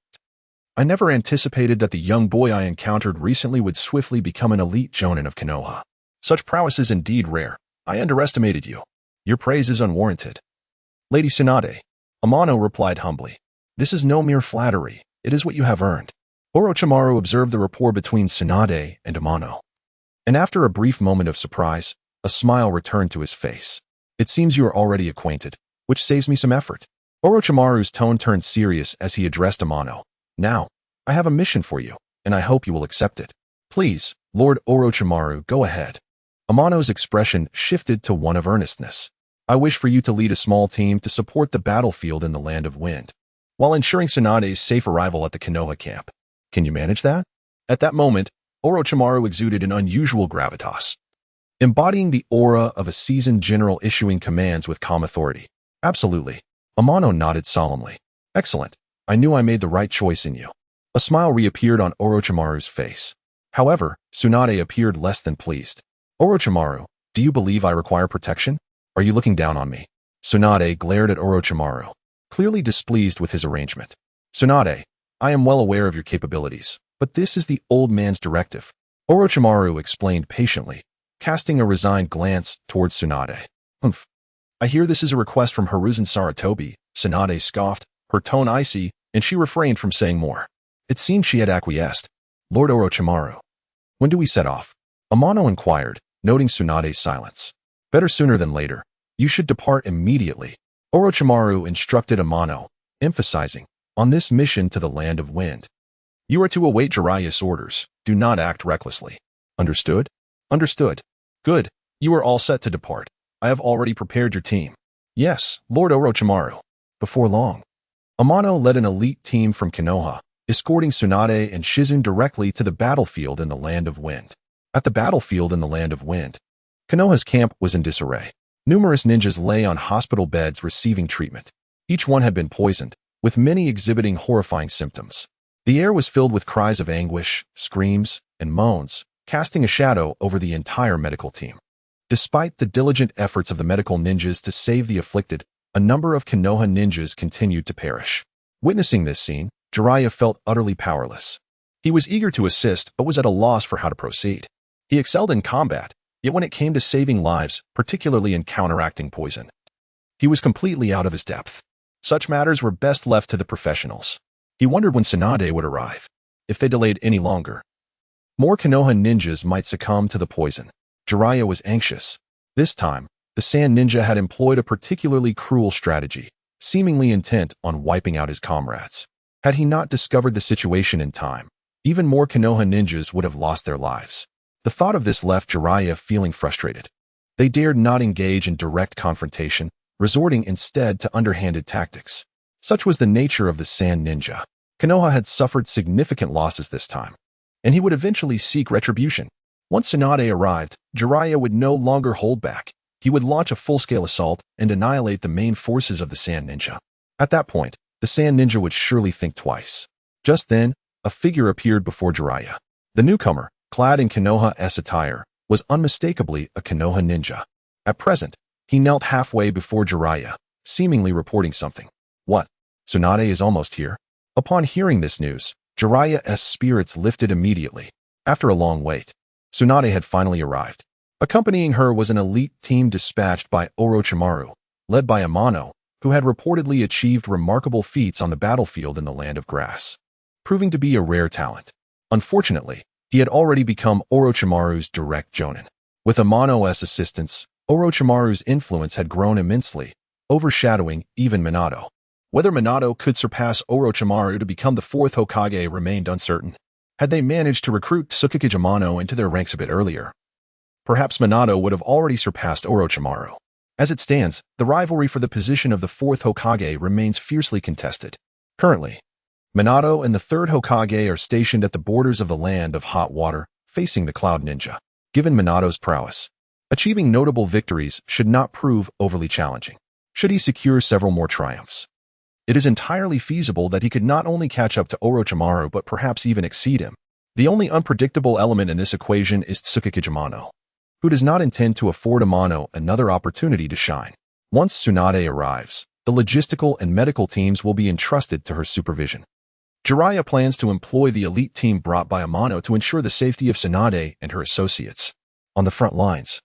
I never anticipated that the young boy I encountered recently would swiftly become an elite jonin of Konoha. Such prowess is indeed rare. I underestimated you. Your praise is unwarranted. Lady Tsunade, Amano replied humbly. This is no mere flattery. It is what you have earned. Orochimaru observed the rapport between Tsunade and Amano. And after a brief moment of surprise, a smile returned to his face. It seems you are already acquainted, which saves me some effort. Orochimaru's tone turned serious as he addressed Amano. Now, I have a mission for you, and I hope you will accept it. Please, Lord Orochimaru, go ahead. Amano's expression shifted to one of earnestness. I wish for you to lead a small team to support the battlefield in the Land of Wind, while ensuring Tsunade's safe arrival at the Konoha camp. Can you manage that? At that moment, Orochimaru exuded an unusual gravitas, embodying the aura of a seasoned general issuing commands with calm authority. Absolutely. Amano nodded solemnly. Excellent. I knew I made the right choice in you. A smile reappeared on Orochimaru's face. However, Tsunade appeared less than pleased. Orochimaru, do you believe I require protection? Are you looking down on me? Tsunade glared at Orochimaru, clearly displeased with his arrangement. Tsunade, I am well aware of your capabilities, but this is the old man's directive. Orochimaru explained patiently, casting a resigned glance towards Tsunade. Humph. I hear this is a request from Hiruzen Sarutobi. Tsunade scoffed, her tone icy, and she refrained from saying more. It seemed she had acquiesced. Lord Orochimaru, when do we set off? Amano inquired, noting Tsunade's silence. Better sooner than later. You should depart immediately. Orochimaru instructed Amano, emphasizing, on this mission to the Land of Wind. You are to await Jiraiya's orders. Do not act recklessly. Understood? Understood. Good. You are all set to depart. I have already prepared your team. Yes, Lord Orochimaru. Before long, Amano led an elite team from Konoha, escorting Tsunade and Shizune directly to the battlefield in the Land of Wind. At the battlefield in the Land of Wind, Konoha's camp was in disarray. Numerous ninjas lay on hospital beds receiving treatment. Each one had been poisoned, with many exhibiting horrifying symptoms. The air was filled with cries of anguish, screams, and moans, casting a shadow over the entire medical team. Despite the diligent efforts of the medical ninjas to save the afflicted, a number of Konoha ninjas continued to perish. Witnessing this scene, Jiraiya felt utterly powerless. He was eager to assist, but was at a loss for how to proceed. He excelled in combat, yet when it came to saving lives, particularly in counteracting poison, he was completely out of his depth. Such matters were best left to the professionals. He wondered when Tsunade would arrive. If they delayed any longer, more Konoha ninjas might succumb to the poison. Jiraiya was anxious. This time, the Sand Ninja had employed a particularly cruel strategy, seemingly intent on wiping out his comrades. Had he not discovered the situation in time, even more Konoha ninjas would have lost their lives. The thought of this left Jiraiya feeling frustrated. They dared not engage in direct confrontation, resorting instead to underhanded tactics. Such was the nature of the Sand Ninja. Konoha had suffered significant losses this time, and he would eventually seek retribution. Once Tsunade arrived, Jiraiya would no longer hold back. He would launch a full-scale assault and annihilate the main forces of the Sand Ninja. At that point, the Sand Ninja would surely think twice. Just then, a figure appeared before Jiraiya. The newcomer, clad in Konoha-esque attire, was unmistakably a Konoha ninja. At present, he knelt halfway before Jiraiya, seemingly reporting something. What? Tsunade is almost here? Upon hearing this news, Jiraiya's spirits lifted immediately. After a long wait, Tsunade had finally arrived. Accompanying her was an elite team dispatched by Orochimaru, led by Amano, who had reportedly achieved remarkable feats on the battlefield in the Land of Grass, proving to be a rare talent. Unfortunately, he had already become Orochimaru's direct jonin. With Amano's assistance, Orochimaru's influence had grown immensely, overshadowing even Minato. Whether Minato could surpass Orochimaru to become the fourth Hokage remained uncertain. Had they managed to recruit Tsukikage Amano into their ranks a bit earlier, perhaps Minato would have already surpassed Orochimaru. As it stands, the rivalry for the position of the fourth Hokage remains fiercely contested. Currently, Minato and the third Hokage are stationed at the borders of the Land of Hot Water, facing the Cloud Ninja. Given Minato's prowess, achieving notable victories should not prove overly challenging. Should he secure several more triumphs, it is entirely feasible that he could not only catch up to Orochimaru but perhaps even exceed him. The only unpredictable element in this equation is Tsukikage Amano, who does not intend to afford Amano another opportunity to shine. Once Tsunade arrives, the logistical and medical teams will be entrusted to her supervision. Jiraiya plans to employ the elite team brought by Amano to ensure the safety of Tsunade and her associates. On the front lines,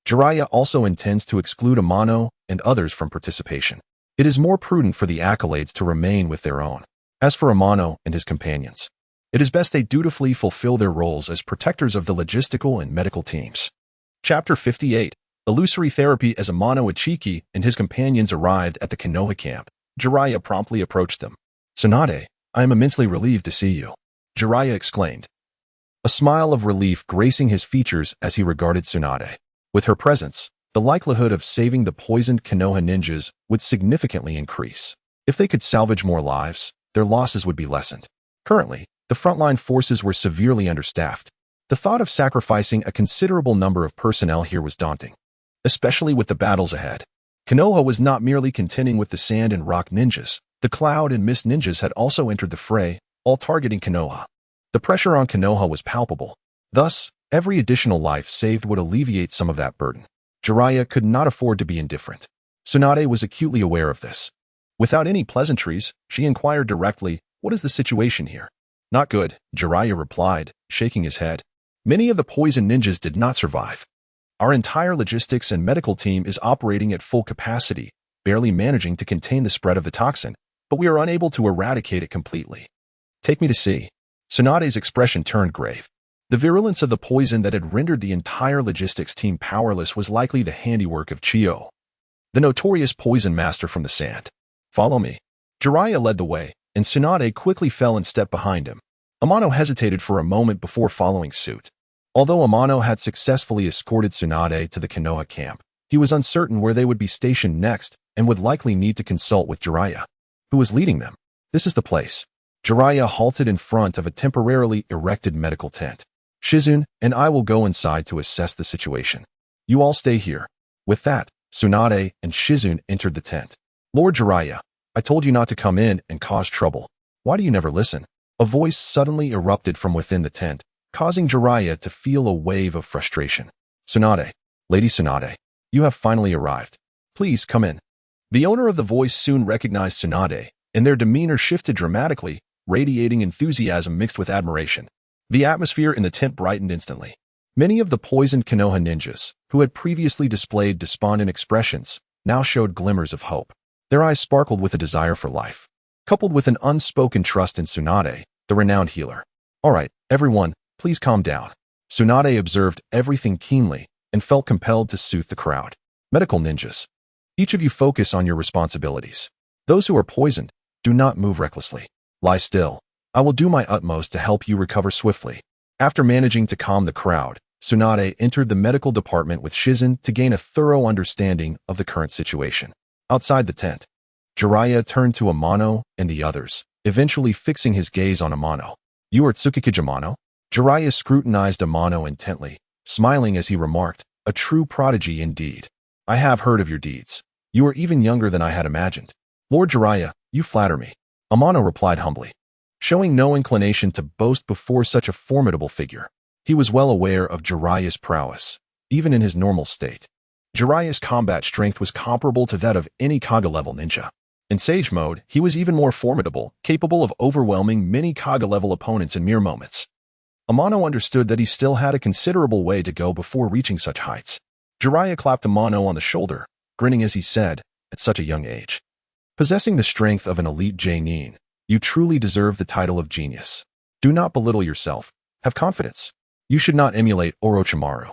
Jiraiya also intends to exclude Amano and others from participation. It is more prudent for the acolytes to remain with their own. As for Amano and his companions, it is best they dutifully fulfill their roles as protectors of the logistical and medical teams. Chapter 58. Illusory Therapy. As Amano Ichiki and his companions arrived at the Konoha camp, Jiraiya promptly approached them. Tsunade, I am immensely relieved to see you, Jiraiya exclaimed, a smile of relief gracing his features as he regarded Tsunade. With her presence, the likelihood of saving the poisoned Konoha ninjas would significantly increase. If they could salvage more lives, their losses would be lessened. Currently, the frontline forces were severely understaffed. The thought of sacrificing a considerable number of personnel here was daunting, especially with the battles ahead. Konoha was not merely contending with the sand and rock ninjas. The cloud and mist ninjas had also entered the fray, all targeting Konoha. The pressure on Konoha was palpable. Thus, every additional life saved would alleviate some of that burden. Jiraiya could not afford to be indifferent. Tsunade was acutely aware of this. Without any pleasantries, she inquired directly, what is the situation here? Not good, Jiraiya replied, shaking his head. Many of the poison ninjas did not survive. Our entire logistics and medical team is operating at full capacity, barely managing to contain the spread of the toxin, but we are unable to eradicate it completely. Take me to see. Tsunade's expression turned grave. The virulence of the poison that had rendered the entire logistics team powerless was likely the handiwork of Chiyo, the notorious poison master from the sand. Follow me. Jiraiya led the way, and Tsunade quickly fell in step behind him. Amano hesitated for a moment before following suit. Although Amano had successfully escorted Tsunade to the Konoha camp, He was uncertain where they would be stationed next and would likely need to consult with Jiraiya, who was leading them. This is the place. Jiraiya halted in front of a temporarily erected medical tent. Shizune and I will go inside to assess the situation. You all stay here. With that, Tsunade and Shizune entered the tent. Lord Jiraiya, I told you not to come in and cause trouble. Why do you never listen? A voice suddenly erupted from within the tent, causing Jiraiya to feel a wave of frustration. Tsunade, Lady Tsunade, you have finally arrived. Please come in. The owner of the voice soon recognized Tsunade, and their demeanor shifted dramatically, radiating enthusiasm mixed with admiration. The atmosphere in the tent brightened instantly. Many of the poisoned Konoha ninjas, who had previously displayed despondent expressions, now showed glimmers of hope. Their eyes sparkled with a desire for life, coupled with an unspoken trust in Tsunade, the renowned healer. All right, everyone, please calm down. Tsunade observed everything keenly and felt compelled to soothe the crowd. Medical ninjas, each of you focus on your responsibilities. Those who are poisoned, do not move recklessly. Lie still. I will do my utmost to help you recover swiftly. After managing to calm the crowd, Tsunade entered the medical department with Shizune to gain a thorough understanding of the current situation. Outside the tent, Jiraiya turned to Amano and the others, eventually fixing his gaze on Amano. You are Tsukikage Amano? Jiraiya scrutinized Amano intently, smiling as he remarked, a true prodigy indeed. I have heard of your deeds. You are even younger than I had imagined. Lord Jiraiya, you flatter me. Amano replied humbly, showing no inclination to boast before such a formidable figure. He was well aware of Jiraiya's prowess, even in his normal state. Jiraiya's combat strength was comparable to that of any Kaga-level ninja. In Sage mode, he was even more formidable, capable of overwhelming many Kaga-level opponents in mere moments. Amano understood that he still had a considerable way to go before reaching such heights. Jiraiya clapped Amano on the shoulder, grinning as he said, at such a young age. Possessing the strength of an elite Genin, you truly deserve the title of genius. Do not belittle yourself. Have confidence. You should not emulate Orochimaru,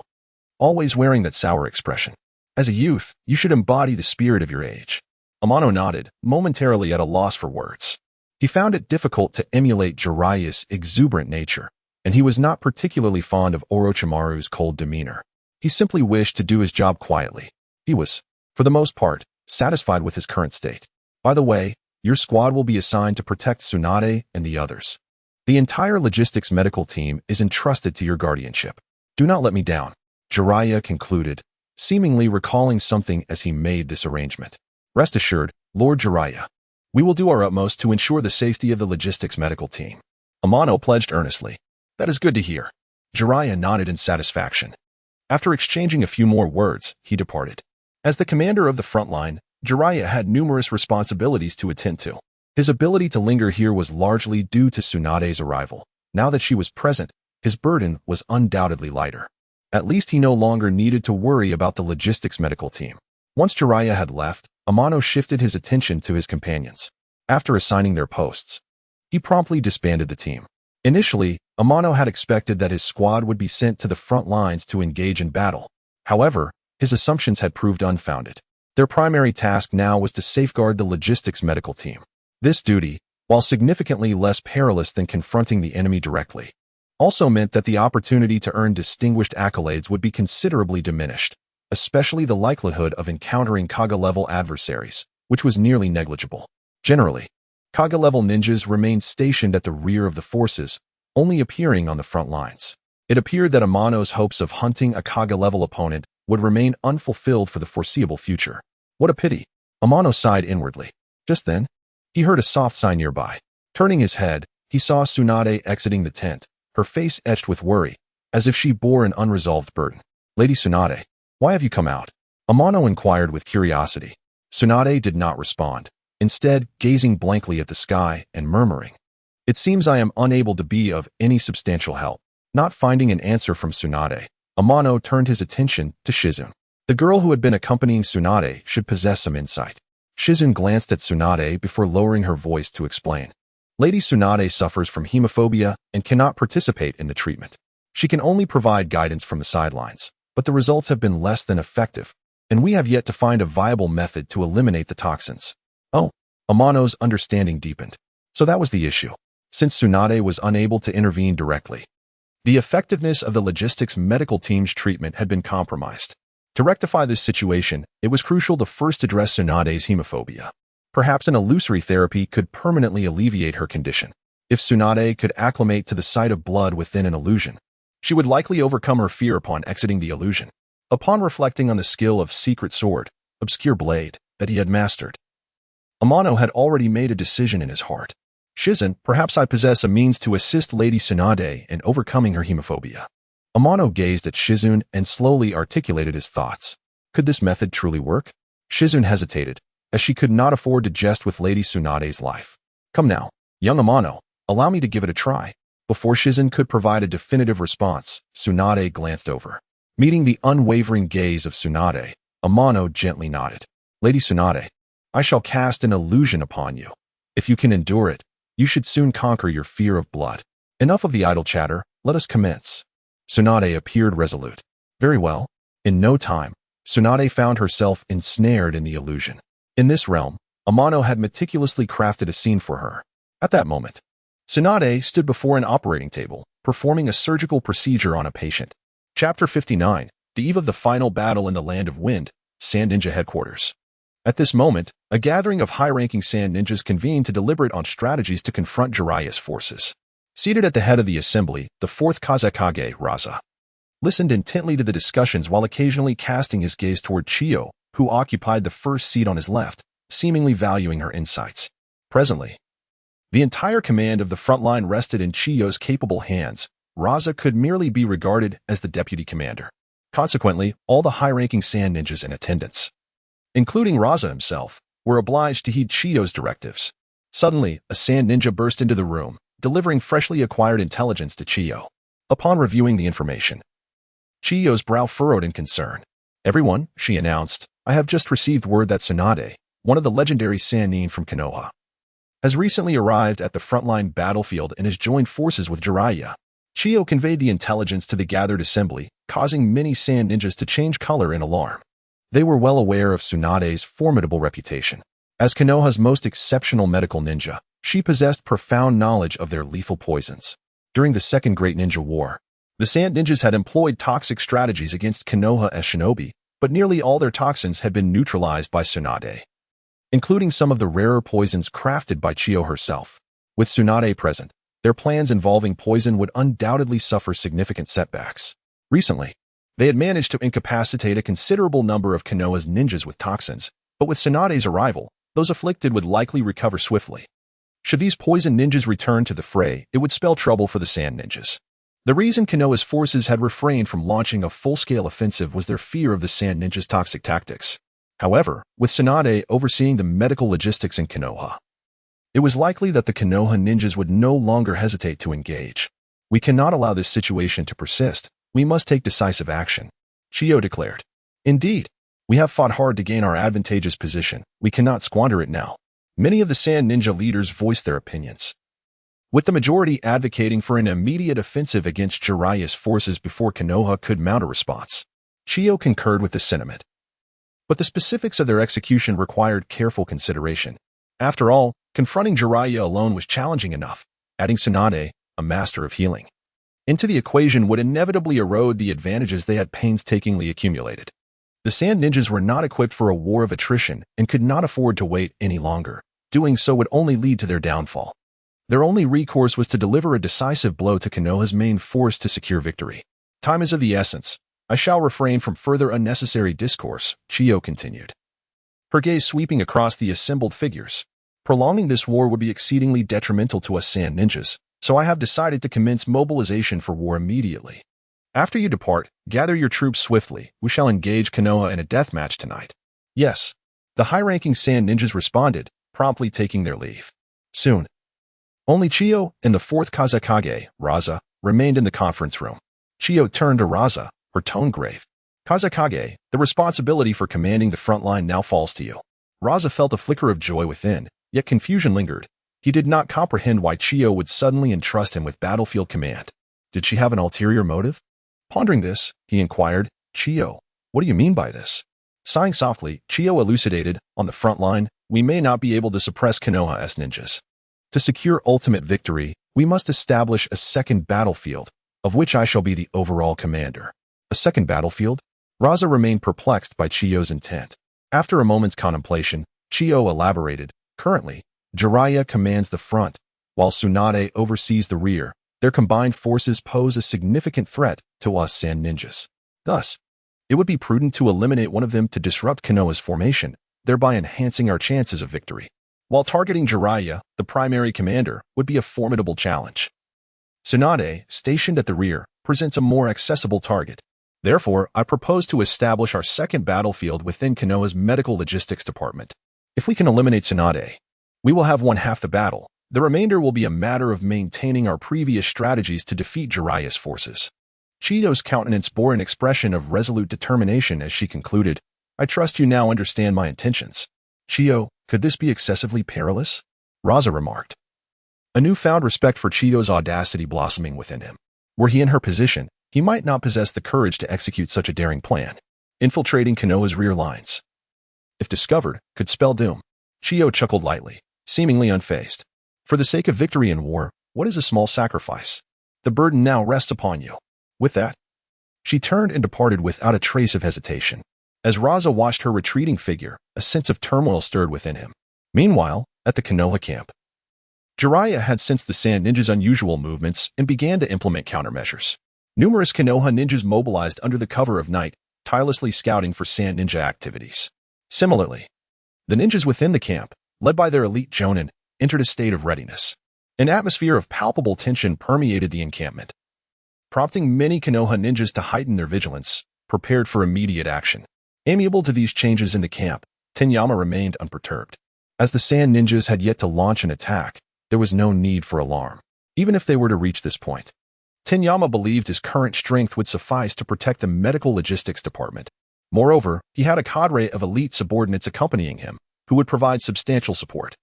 always wearing that sour expression. As a youth, you should embody the spirit of your age. Amano nodded, momentarily at a loss for words. He found it difficult to emulate Jiraiya's exuberant nature, and he was not particularly fond of Orochimaru's cold demeanor. He simply wished to do his job quietly. He was, for the most part, satisfied with his current state. By the way, your squad will be assigned to protect Tsunade and the others. The entire logistics medical team is entrusted to your guardianship. Do not let me down, Jiraiya concluded, seemingly recalling something as he made this arrangement. Rest assured, Lord Jiraiya, we will do our utmost to ensure the safety of the logistics medical team. Amano pledged earnestly. That is good to hear. Jiraiya nodded in satisfaction. After exchanging a few more words, he departed. As the commander of the front line, Jiraiya had numerous responsibilities to attend to. His ability to linger here was largely due to Tsunade's arrival. Now that she was present, his burden was undoubtedly lighter. At least he no longer needed to worry about the logistics medical team. Once Jiraiya had left, Amano shifted his attention to his companions. After assigning their posts, he promptly disbanded the team. Initially, Amano had expected that his squad would be sent to the front lines to engage in battle. However, his assumptions had proved unfounded. Their primary task now was to safeguard the logistics medical team. This duty, while significantly less perilous than confronting the enemy directly, also meant that the opportunity to earn distinguished accolades would be considerably diminished, especially the likelihood of encountering Kaga-level adversaries, which was nearly negligible. Generally, Kaga-level ninjas remained stationed at the rear of the forces, only appearing on the front lines. It appeared that Amano's hopes of hunting a Kaga-level opponent would remain unfulfilled for the foreseeable future. What a pity. Amano sighed inwardly. Just then, he heard a soft sigh nearby. Turning his head, he saw Tsunade exiting the tent, her face etched with worry, as if she bore an unresolved burden. Lady Tsunade, why have you come out? Amano inquired with curiosity. Tsunade did not respond, instead gazing blankly at the sky and murmuring, "It seems I am unable to be of any substantial help." Not finding an answer from Tsunade, Amano turned his attention to Shizune. The girl who had been accompanying Tsunade should possess some insight. Shizune glanced at Tsunade before lowering her voice to explain. Lady Tsunade suffers from hemophobia and cannot participate in the treatment. She can only provide guidance from the sidelines, but the results have been less than effective, and we have yet to find a viable method to eliminate the toxins. Oh, Amano's understanding deepened. So that was the issue. Since Tsunade was unable to intervene directly, the effectiveness of the logistics medical team's treatment had been compromised. To rectify this situation, it was crucial to first address Tsunade's hemophobia. Perhaps an illusory therapy could permanently alleviate her condition. If Tsunade could acclimate to the sight of blood within an illusion, she would likely overcome her fear upon exiting the illusion. Upon reflecting on the skill of Secret Sword, Obscure Blade, that he had mastered, Amano had already made a decision in his heart. Shizen, perhaps I possess a means to assist Lady Tsunade in overcoming her hemophobia. Amano gazed at Shizune and slowly articulated his thoughts. Could this method truly work? Shizune hesitated, as she could not afford to jest with Lady Tsunade's life. Come now, young Amano, allow me to give it a try. Before Shizune could provide a definitive response, Tsunade glanced over. Meeting the unwavering gaze of Tsunade, Amano gently nodded. Lady Tsunade, I shall cast an illusion upon you. If you can endure it, you should soon conquer your fear of blood. Enough of the idle chatter, let us commence. Tsunade appeared resolute. Very well. In no time, Tsunade found herself ensnared in the illusion. In this realm, Amano had meticulously crafted a scene for her. At that moment, Tsunade stood before an operating table, performing a surgical procedure on a patient. Chapter 59, the eve of the final battle in the Land of Wind, Sand Ninja Headquarters. At this moment, a gathering of high-ranking Sand Ninjas convened to deliberate on strategies to confront Jiraiya's forces. Seated at the head of the assembly, the fourth Kazekage, Raza, listened intently to the discussions while occasionally casting his gaze toward Chiyo, who occupied the first seat on his left, seemingly valuing her insights. Presently, the entire command of the front line rested in Chiyo's capable hands. Raza could merely be regarded as the deputy commander. Consequently, all the high-ranking Sand Ninjas in attendance, including Raza himself, were obliged to heed Chiyo's directives. Suddenly, a Sand Ninja burst into the room, delivering freshly acquired intelligence to Chiyo. Upon reviewing the information, Chiyo's brow furrowed in concern. Everyone, she announced, I have just received word that Tsunade, one of the legendary Sannin from Konoha, has recently arrived at the frontline battlefield and has joined forces with Jiraiya. Chiyo conveyed the intelligence to the gathered assembly, causing many Sand Ninjas to change color in alarm. They were well aware of Tsunade's formidable reputation. As Konoha's most exceptional medical ninja, she possessed profound knowledge of their lethal poisons. During the Second Great Ninja War, the Sand Ninjas had employed toxic strategies against Konoha as shinobi, but nearly all their toxins had been neutralized by Tsunade, including some of the rarer poisons crafted by Chiyo herself. With Tsunade present, their plans involving poison would undoubtedly suffer significant setbacks. Recently, they had managed to incapacitate a considerable number of Konoha's ninjas with toxins, but with Tsunade's arrival, those afflicted would likely recover swiftly. Should these poison ninjas return to the fray, it would spell trouble for the Sand Ninjas. The reason Konoha's forces had refrained from launching a full-scale offensive was their fear of the Sand Ninjas' toxic tactics. However, with Tsunade overseeing the medical logistics in Konoha, it was likely that the Konoha ninjas would no longer hesitate to engage. We cannot allow this situation to persist. We must take decisive action, Chiyo declared. Indeed, we have fought hard to gain our advantageous position. We cannot squander it now. Many of the Sand Ninja leaders voiced their opinions, with the majority advocating for an immediate offensive against Jiraiya's forces before Konoha could mount a response. Chiyo concurred with this sentiment, but the specifics of their execution required careful consideration. After all, confronting Jiraiya alone was challenging enough. Adding Tsunade, a master of healing, into the equation would inevitably erode the advantages they had painstakingly accumulated. The Sand Ninjas were not equipped for a war of attrition and could not afford to wait any longer. Doing so would only lead to their downfall. Their only recourse was to deliver a decisive blow to Konoha's main force to secure victory. Time is of the essence. I shall refrain from further unnecessary discourse, Chiyo continued, her gaze sweeping across the assembled figures. Prolonging this war would be exceedingly detrimental to us Sand Ninjas, so I have decided to commence mobilization for war immediately. After you depart, gather your troops swiftly. We shall engage Konoha in a deathmatch tonight. Yes. The high-ranking Sand Ninjas responded, promptly taking their leave. Soon, only Chiyo and the fourth Kazekage, Raza, remained in the conference room. Chiyo turned to Raza, her tone grave. Kazekage, the responsibility for commanding the front line now falls to you. Raza felt a flicker of joy within, yet confusion lingered. He did not comprehend why Chiyo would suddenly entrust him with battlefield command. Did she have an ulterior motive? Pondering this, he inquired, Chiyo, what do you mean by this? Sighing softly, Chiyo elucidated, on the front line, we may not be able to suppress Konoha as ninjas. To secure ultimate victory, we must establish a second battlefield, of which I shall be the overall commander. A second battlefield? Raza remained perplexed by Chiyo's intent. After a moment's contemplation, Chiyo elaborated, "Currently, Jiraiya commands the front, while Tsunade oversees the rear. Their combined forces pose a significant threat to us sand ninjas. Thus, it would be prudent to eliminate one of them to disrupt Konoha's formation, thereby enhancing our chances of victory. While targeting Jiraiya, the primary commander, would be a formidable challenge. Tsunade, stationed at the rear, presents a more accessible target. Therefore, I propose to establish our second battlefield within Konoha's medical logistics department. If we can eliminate Tsunade, we will have won half the battle. The remainder will be a matter of maintaining our previous strategies to defeat Jiraiya's forces." Chiyo's countenance bore an expression of resolute determination as she concluded, "I trust you now understand my intentions." "Chiyo, could this be excessively perilous?" Raza remarked. A newfound respect for Chiyo's audacity blossoming within him. Were he in her position, he might not possess the courage to execute such a daring plan. Infiltrating Konoha's rear lines, if discovered, could spell doom. Chiyo chuckled lightly, seemingly unfazed. "For the sake of victory in war, what is a small sacrifice? The burden now rests upon you." With that, she turned and departed without a trace of hesitation. As Raza watched her retreating figure, a sense of turmoil stirred within him. Meanwhile, at the Konoha camp, Jiraiya had sensed the Sand Ninja's unusual movements and began to implement countermeasures. Numerous Konoha ninjas mobilized under the cover of night, tirelessly scouting for Sand Ninja activities. Similarly, the ninjas within the camp, led by their elite jonin, entered a state of readiness. An atmosphere of palpable tension permeated the encampment, prompting many Konoha ninjas to heighten their vigilance, prepared for immediate action. Amiable to these changes in the camp, Tenyama remained unperturbed. As the Sand Ninjas had yet to launch an attack, there was no need for alarm, even if they were to reach this point. Tenyama believed his current strength would suffice to protect the medical logistics department. Moreover, he had a cadre of elite subordinates accompanying him, who would provide substantial support.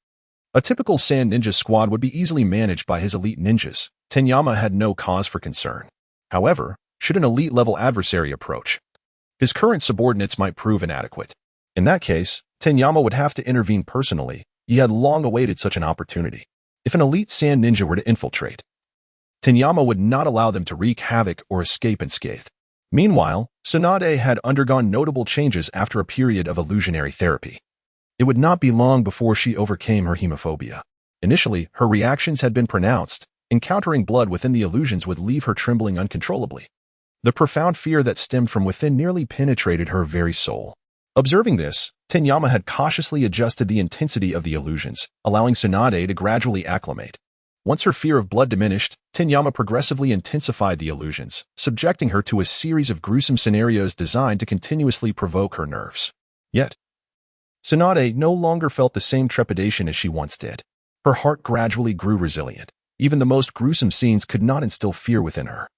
A typical Sand Ninja squad would be easily managed by his elite ninjas. Tenyama had no cause for concern. However, should an elite-level adversary approach, his current subordinates might prove inadequate. In that case, Tenyama would have to intervene personally. He had long awaited such an opportunity. If an elite Sand Ninja were to infiltrate, Tenyama would not allow them to wreak havoc or escape unscathed. Meanwhile, Tsunade had undergone notable changes after a period of illusionary therapy. It would not be long before she overcame her hemophobia. Initially, her reactions had been pronounced. Encountering blood within the illusions would leave her trembling uncontrollably. The profound fear that stemmed from within nearly penetrated her very soul. Observing this, Tenyama had cautiously adjusted the intensity of the illusions, allowing Tsunade to gradually acclimate. Once her fear of blood diminished, Tenyama progressively intensified the illusions, subjecting her to a series of gruesome scenarios designed to continuously provoke her nerves. Yet, Tsunade no longer felt the same trepidation as she once did. Her heart gradually grew resilient. Even the most gruesome scenes could not instill fear within her.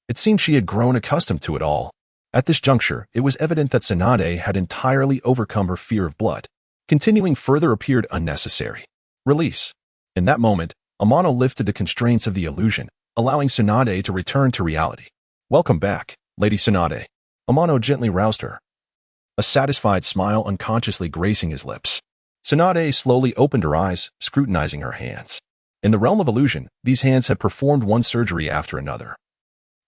It seemed she had grown accustomed to it all. At this juncture, it was evident that Tsunade had entirely overcome her fear of blood. Continuing further appeared unnecessary. Release. In that moment, Amano lifted the constraints of the illusion, allowing Tsunade to return to reality. "Welcome back, Lady Tsunade." Amano gently roused her, a satisfied smile unconsciously gracing his lips. Tsunade slowly opened her eyes, scrutinizing her hands. In the realm of illusion, these hands had performed one surgery after another,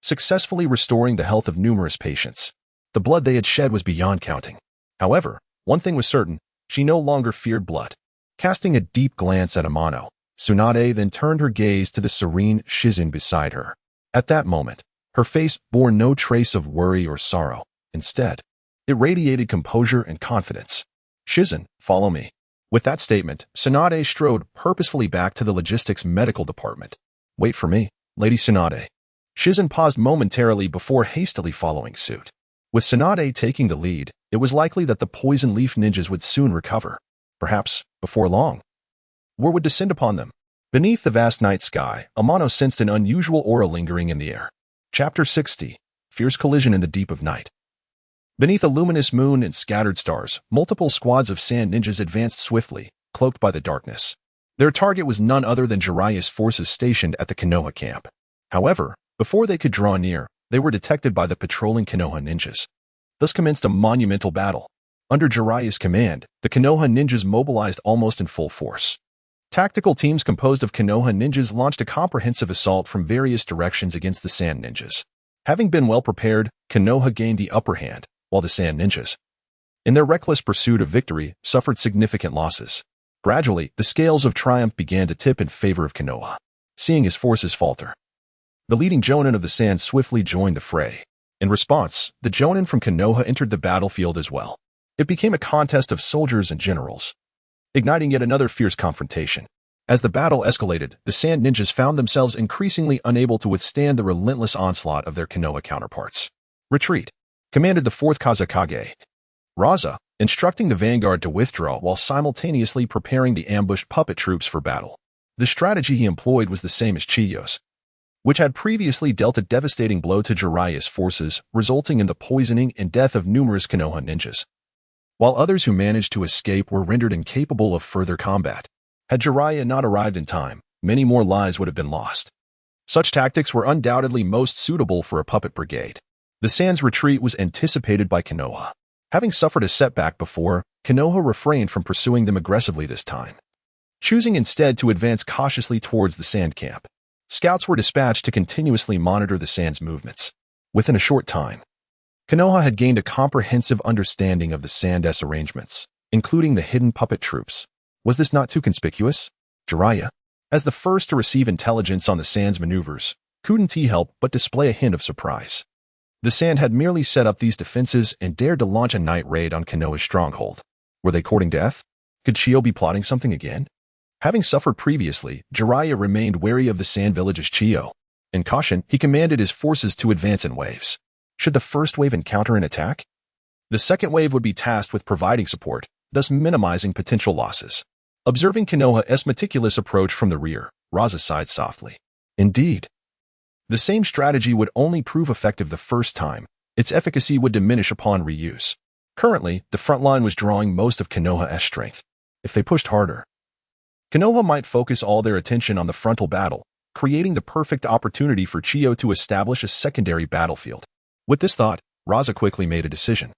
successfully restoring the health of numerous patients. The blood they had shed was beyond counting. However, one thing was certain, she no longer feared blood. Casting a deep glance at Amano, Tsunade then turned her gaze to the serene Shizen beside her. At that moment, her face bore no trace of worry or sorrow. Instead, it radiated composure and confidence. "Shizen, follow me." With that statement, Tsunade strode purposefully back to the logistics medical department. "Wait for me, Lady Tsunade." Shizen paused momentarily before hastily following suit. With Tsunade taking the lead, it was likely that the poison leaf ninjas would soon recover. Perhaps, before long, war would descend upon them. Beneath the vast night sky, Amano sensed an unusual aura lingering in the air. Chapter 60. Fierce Collision in the Deep of Night. Beneath a luminous moon and scattered stars, multiple squads of Sand Ninjas advanced swiftly, cloaked by the darkness. Their target was none other than Jiraiya's forces stationed at the Konoha camp. However, before they could draw near, they were detected by the patrolling Konoha ninjas. Thus commenced a monumental battle. Under Jiraiya's command, the Konoha ninjas mobilized almost in full force. Tactical teams composed of Konoha ninjas launched a comprehensive assault from various directions against the Sand Ninjas. Having been well prepared, Konoha gained the upper hand, while the Sand Ninjas, in their reckless pursuit of victory, suffered significant losses. Gradually, the scales of triumph began to tip in favor of Konoha. Seeing his forces falter, the leading jonin of the Sand swiftly joined the fray. In response, the jonin from Konoha entered the battlefield as well. It became a contest of soldiers and generals, igniting yet another fierce confrontation. As the battle escalated, the Sand Ninjas found themselves increasingly unable to withstand the relentless onslaught of their Konoha counterparts. Retreat, commanded the 4th Kazekage, Raza, instructing the vanguard to withdraw while simultaneously preparing the ambushed puppet troops for battle. The strategy he employed was the same as Chiyo's, which had previously dealt a devastating blow to Jiraiya's forces, resulting in the poisoning and death of numerous Konoha ninjas, while others who managed to escape were rendered incapable of further combat. Had Jiraiya not arrived in time, many more lives would have been lost. Such tactics were undoubtedly most suitable for a puppet brigade. The Sand's retreat was anticipated by Konoha. Having suffered a setback before, Konoha refrained from pursuing them aggressively this time, choosing instead to advance cautiously towards the Sand camp. Scouts were dispatched to continuously monitor the Sand's movements. Within a short time, Konoha had gained a comprehensive understanding of the Sand's arrangements, including the hidden puppet troops. Was this not too conspicuous? Jiraiya, as the first to receive intelligence on the Sand's maneuvers, couldn't he help but display a hint of surprise. The Sand had merely set up these defenses and dared to launch a night raid on Konoha's stronghold. Were they courting death? Could Chiyo be plotting something again? Having suffered previously, Jiraiya remained wary of the Sand village's Chiyo. In caution, he commanded his forces to advance in waves. Should the first wave encounter an attack, the second wave would be tasked with providing support, thus minimizing potential losses. Observing Konoha's meticulous approach from the rear, Raza sighed softly. Indeed, the same strategy would only prove effective the first time. Its efficacy would diminish upon reuse. Currently, the front line was drawing most of Konoha's strength. If they pushed harder, Konoha might focus all their attention on the frontal battle, creating the perfect opportunity for Chiyo to establish a secondary battlefield. With this thought, Raza quickly made a decision.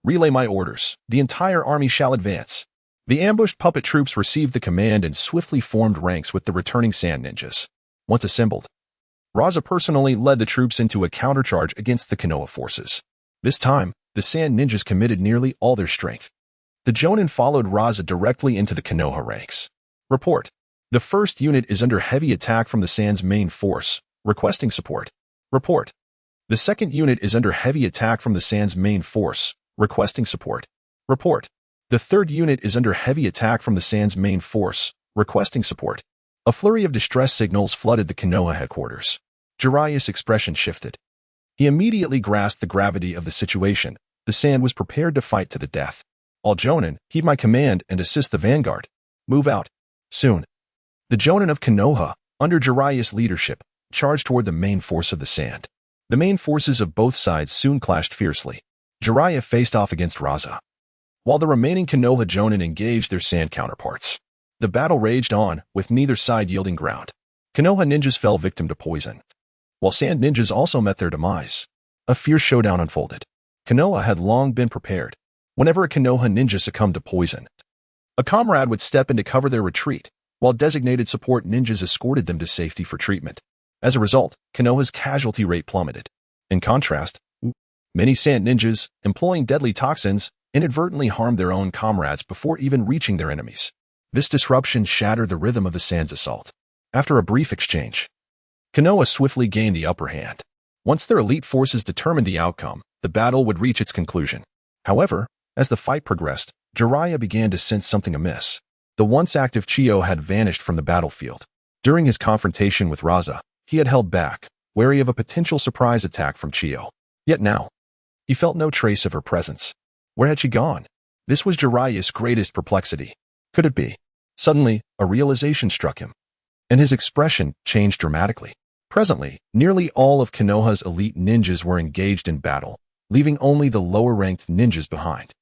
Relay my orders. The entire army shall advance. The ambushed puppet troops received the command and swiftly formed ranks with the returning Sand Ninjas. Once assembled, Raza personally led the troops into a countercharge against the Konoha forces. This time, the Sand Ninjas committed nearly all their strength. The Jonin followed Raza directly into the Konoha ranks. Report. The first unit is under heavy attack from the Sand's main force, requesting support. Report. The second unit is under heavy attack from the Sand's main force, requesting support. Report. The third unit is under heavy attack from the Sand's main force, requesting support. A flurry of distress signals flooded the Konoha headquarters. Jiraiya's expression shifted. He immediately grasped the gravity of the situation. The Sand was prepared to fight to the death. All Jonin, heed my command and assist the vanguard. Move out. Soon. The Jonin of Konoha, under Jiraiya's leadership, charged toward the main force of the Sand. The main forces of both sides soon clashed fiercely. Jiraiya faced off against Raza, while the remaining Konoha Jonin engaged their Sand counterparts. The battle raged on, with neither side yielding ground. Konoha ninjas fell victim to poison, while Sand ninjas also met their demise. A fierce showdown unfolded. Konoha had long been prepared. Whenever a Konoha ninja succumbed to poison, a comrade would step in to cover their retreat, while designated support ninjas escorted them to safety for treatment. As a result, Konoha's casualty rate plummeted. In contrast, many Sand ninjas, employing deadly toxins, inadvertently harmed their own comrades before even reaching their enemies. This disruption shattered the rhythm of the Sand's assault. After a brief exchange, Konoha swiftly gained the upper hand. Once their elite forces determined the outcome, the battle would reach its conclusion. However, as the fight progressed, Jiraiya began to sense something amiss. The once active Chiyo had vanished from the battlefield. During his confrontation with Raza, he had held back, wary of a potential surprise attack from Chiyo. Yet now, he felt no trace of her presence. Where had she gone? This was Jiraiya's greatest perplexity. Could it be? Suddenly, a realization struck him, and his expression changed dramatically. Presently, nearly all of Konoha's elite ninjas were engaged in battle, leaving only the lower-ranked ninjas behind.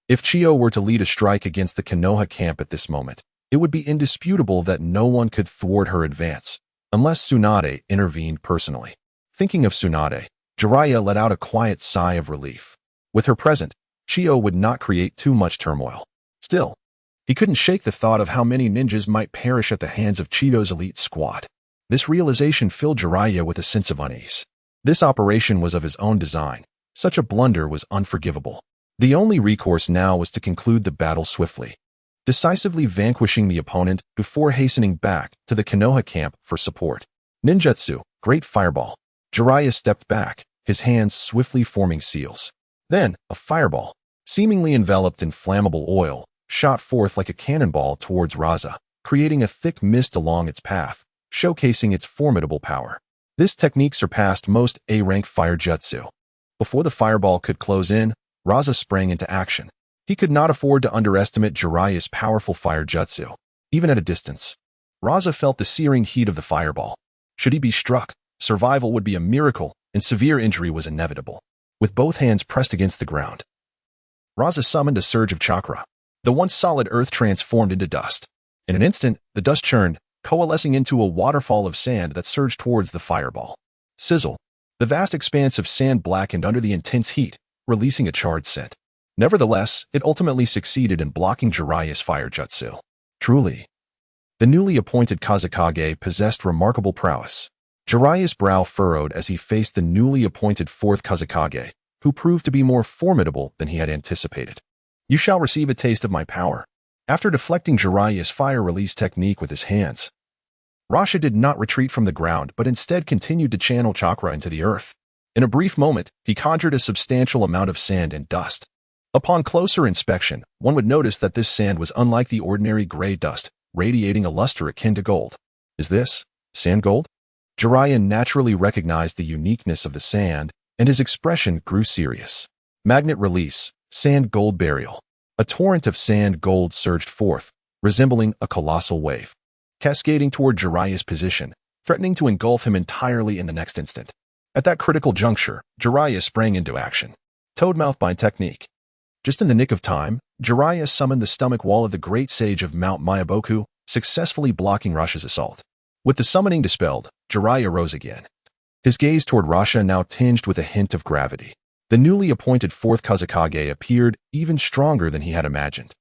If Chiyo were to lead a strike against the Konoha camp at this moment, it would be indisputable that no one could thwart her advance, unless Tsunade intervened personally. Thinking of Tsunade, Jiraiya let out a quiet sigh of relief. With her present, Chiyo would not create too much turmoil. Still, he couldn't shake the thought of how many ninjas might perish at the hands of Chiyo's elite squad. This realization filled Jiraiya with a sense of unease. This operation was of his own design, Such a blunder was unforgivable. The only recourse now was to conclude the battle swiftly, decisively vanquishing the opponent before hastening back to the Konoha camp for support. Ninjutsu, Great Fireball. Jiraiya stepped back, his hands swiftly forming seals. Then, a fireball, seemingly enveloped in flammable oil, shot forth like a cannonball towards Raza, creating a thick mist along its path, showcasing its formidable power. This technique surpassed most A-rank fire jutsu. Before the fireball could close in, Raza sprang into action. He could not afford to underestimate Jiraiya's powerful fire jutsu. Even at a distance, Raza felt the searing heat of the fireball. Should he be struck, survival would be a miracle, and severe injury was inevitable. With both hands pressed against the ground, Raza summoned a surge of chakra. The once solid earth transformed into dust. In an instant, the dust churned, coalescing into a waterfall of sand that surged towards the fireball. Sizzle. The vast expanse of sand blackened under the intense heat, releasing a charred scent. Nevertheless, it ultimately succeeded in blocking Jiraiya's fire jutsu. Truly, the newly appointed Kazekage possessed remarkable prowess. Jiraiya's brow furrowed as he faced the newly appointed fourth Kazekage, who proved to be more formidable than he had anticipated. You shall receive a taste of my power. After deflecting Jiraiya's fire release technique with his hands, Rasha did not retreat from the ground but instead continued to channel chakra into the earth. In a brief moment, he conjured a substantial amount of sand and dust. Upon closer inspection, one would notice that this sand was unlike the ordinary gray dust, radiating a luster akin to gold. Is this sand gold? Jiraiya naturally recognized the uniqueness of the sand, and his expression grew serious. Magnet release, sand gold burial. A torrent of sand gold surged forth, resembling a colossal wave, cascading toward Jiraiya's position, threatening to engulf him entirely in the next instant. At that critical juncture, Jiraiya sprang into action. Toadmouth by technique. Just in the nick of time, Jiraiya summoned the stomach wall of the great sage of Mount Mayaboku, successfully blocking Rasha's assault. With the summoning dispelled, Jiraiya rose again. His gaze toward Rasha now tinged with a hint of gravity. The newly appointed fourth Kazekage appeared even stronger than he had imagined.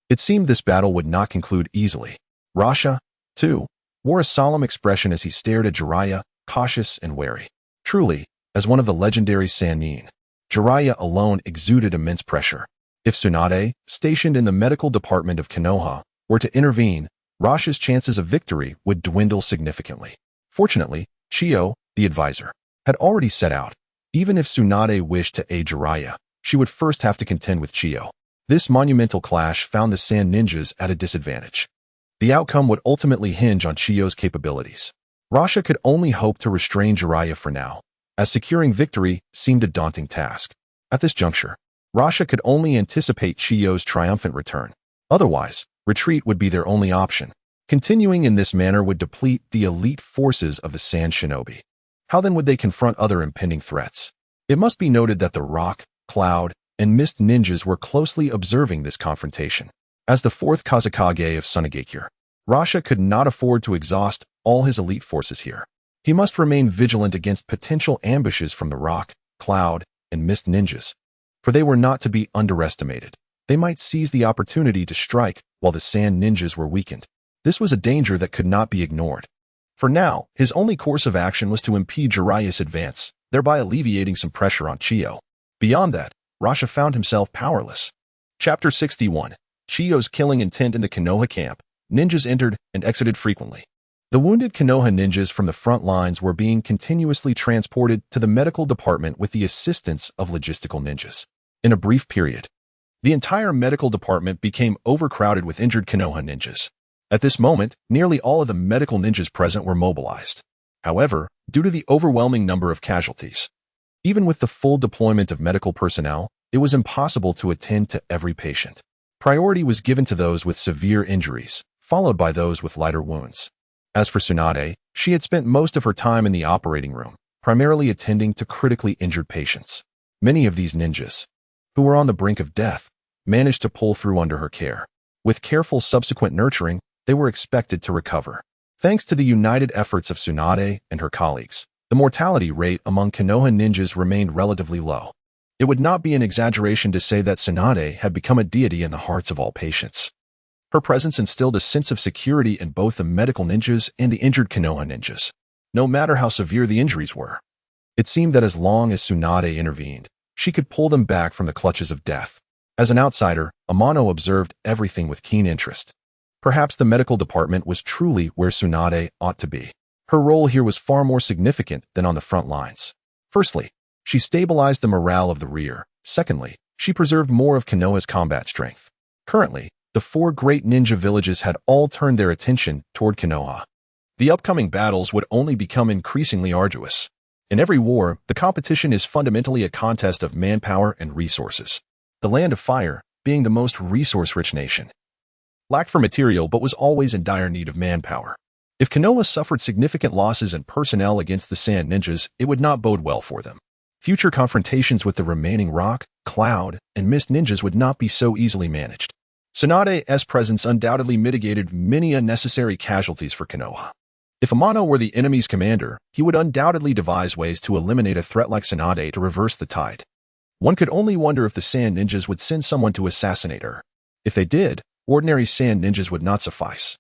It seemed this battle would not conclude easily. Rasha, too, wore a solemn expression as he stared at Jiraiya, cautious and wary. Truly, as one of the legendary Sannin, Jiraiya alone exuded immense pressure. If Tsunade, stationed in the medical department of Konoha, were to intervene, Rasha's chances of victory would dwindle significantly. Fortunately, Chiyo, the advisor, had already set out. Even if Tsunade wished to aid Jiraiya, she would first have to contend with Chiyo. This monumental clash found the Sand Ninjas at a disadvantage. The outcome would ultimately hinge on Chiyo's capabilities. Rasha could only hope to restrain Jiraiya for now, as securing victory seemed a daunting task. At this juncture, Rasha could only anticipate Chiyo's triumphant return. Otherwise, retreat would be their only option. Continuing in this manner would deplete the elite forces of the Sand Shinobi. How then would they confront other impending threats? It must be noted that the Rock, Cloud, and Mist ninjas were closely observing this confrontation. As the fourth Kazekage of Sunagakure, Rasha could not afford to exhaust all his elite forces here. He must remain vigilant against potential ambushes from the Rock, Cloud, and Mist ninjas, for they were not to be underestimated. They might seize the opportunity to strike while the Sand ninjas were weakened. This was a danger that could not be ignored. For now, his only course of action was to impede Jiraiya's advance, thereby alleviating some pressure on Chiyo. Beyond that, Rasha found himself powerless. Chapter 61. Chiyo's killing intent in the Konoha camp. Ninjas entered and exited frequently. The wounded Konoha ninjas from the front lines were being continuously transported to the medical department with the assistance of logistical ninjas. In a brief period, the entire medical department became overcrowded with injured Konoha ninjas. At this moment, nearly all of the medical ninjas present were mobilized. However, due to the overwhelming number of casualties, even with the full deployment of medical personnel, it was impossible to attend to every patient. Priority was given to those with severe injuries, followed by those with lighter wounds. As for Tsunade, she had spent most of her time in the operating room, primarily attending to critically injured patients. Many of these ninjas, who were on the brink of death, managed to pull through under her care. With careful subsequent nurturing, they were expected to recover. Thanks to the united efforts of Tsunade and her colleagues, the mortality rate among Konoha ninjas remained relatively low. It would not be an exaggeration to say that Tsunade had become a deity in the hearts of all patients. Her presence instilled a sense of security in both the medical ninjas and the injured Konoha ninjas. No matter how severe the injuries were, it seemed that as long as Tsunade intervened, She could pull them back from the clutches of death. As an outsider, Amano observed everything with keen interest. Perhaps the medical department was truly where Tsunade ought to be. Her role here was far more significant than on the front lines. Firstly, she stabilized the morale of the rear. Secondly, she preserved more of Konoha's combat strength. Currently, the 4 great ninja villages had all turned their attention toward Konoha. The upcoming battles would only become increasingly arduous. In every war, the competition is fundamentally a contest of manpower and resources. The Land of Fire, being the most resource-rich nation, lacked for material but was always in dire need of manpower. If Konoha suffered significant losses in personnel against the Sand Ninjas, it would not bode well for them. Future confrontations with the remaining Rock, Cloud, and Mist Ninjas would not be so easily managed. Tsunade's presence undoubtedly mitigated many unnecessary casualties for Konoha. If Amano were the enemy's commander, he would undoubtedly devise ways to eliminate a threat like Tsunade to reverse the tide. One could only wonder if the Sand Ninjas would send someone to assassinate her. If they did, ordinary Sand Ninjas would not suffice.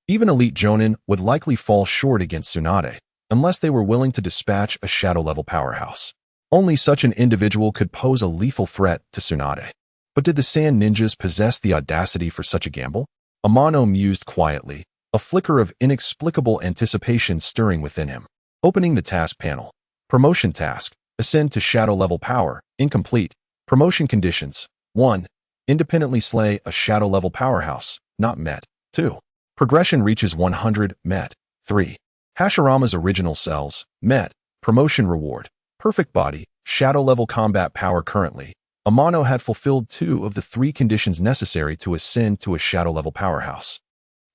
Even elite Jonin would likely fall short against Tsunade, unless they were willing to dispatch a shadow-level powerhouse. Only such an individual could pose a lethal threat to Tsunade. But did the Sand Ninjas possess the audacity for such a gamble? Amano mused quietly, a flicker of inexplicable anticipation stirring within him. Opening the task panel. Promotion task. Ascend to shadow-level power. Incomplete. Promotion conditions. 1. Independently slay a shadow-level powerhouse. Not met. 2. Progression reaches 100. Met. 3. Hashirama's original cells. Met. Promotion reward. Perfect body. Shadow-level combat power currently. Amano had fulfilled 2 of the 3 conditions necessary to ascend to a shadow-level powerhouse,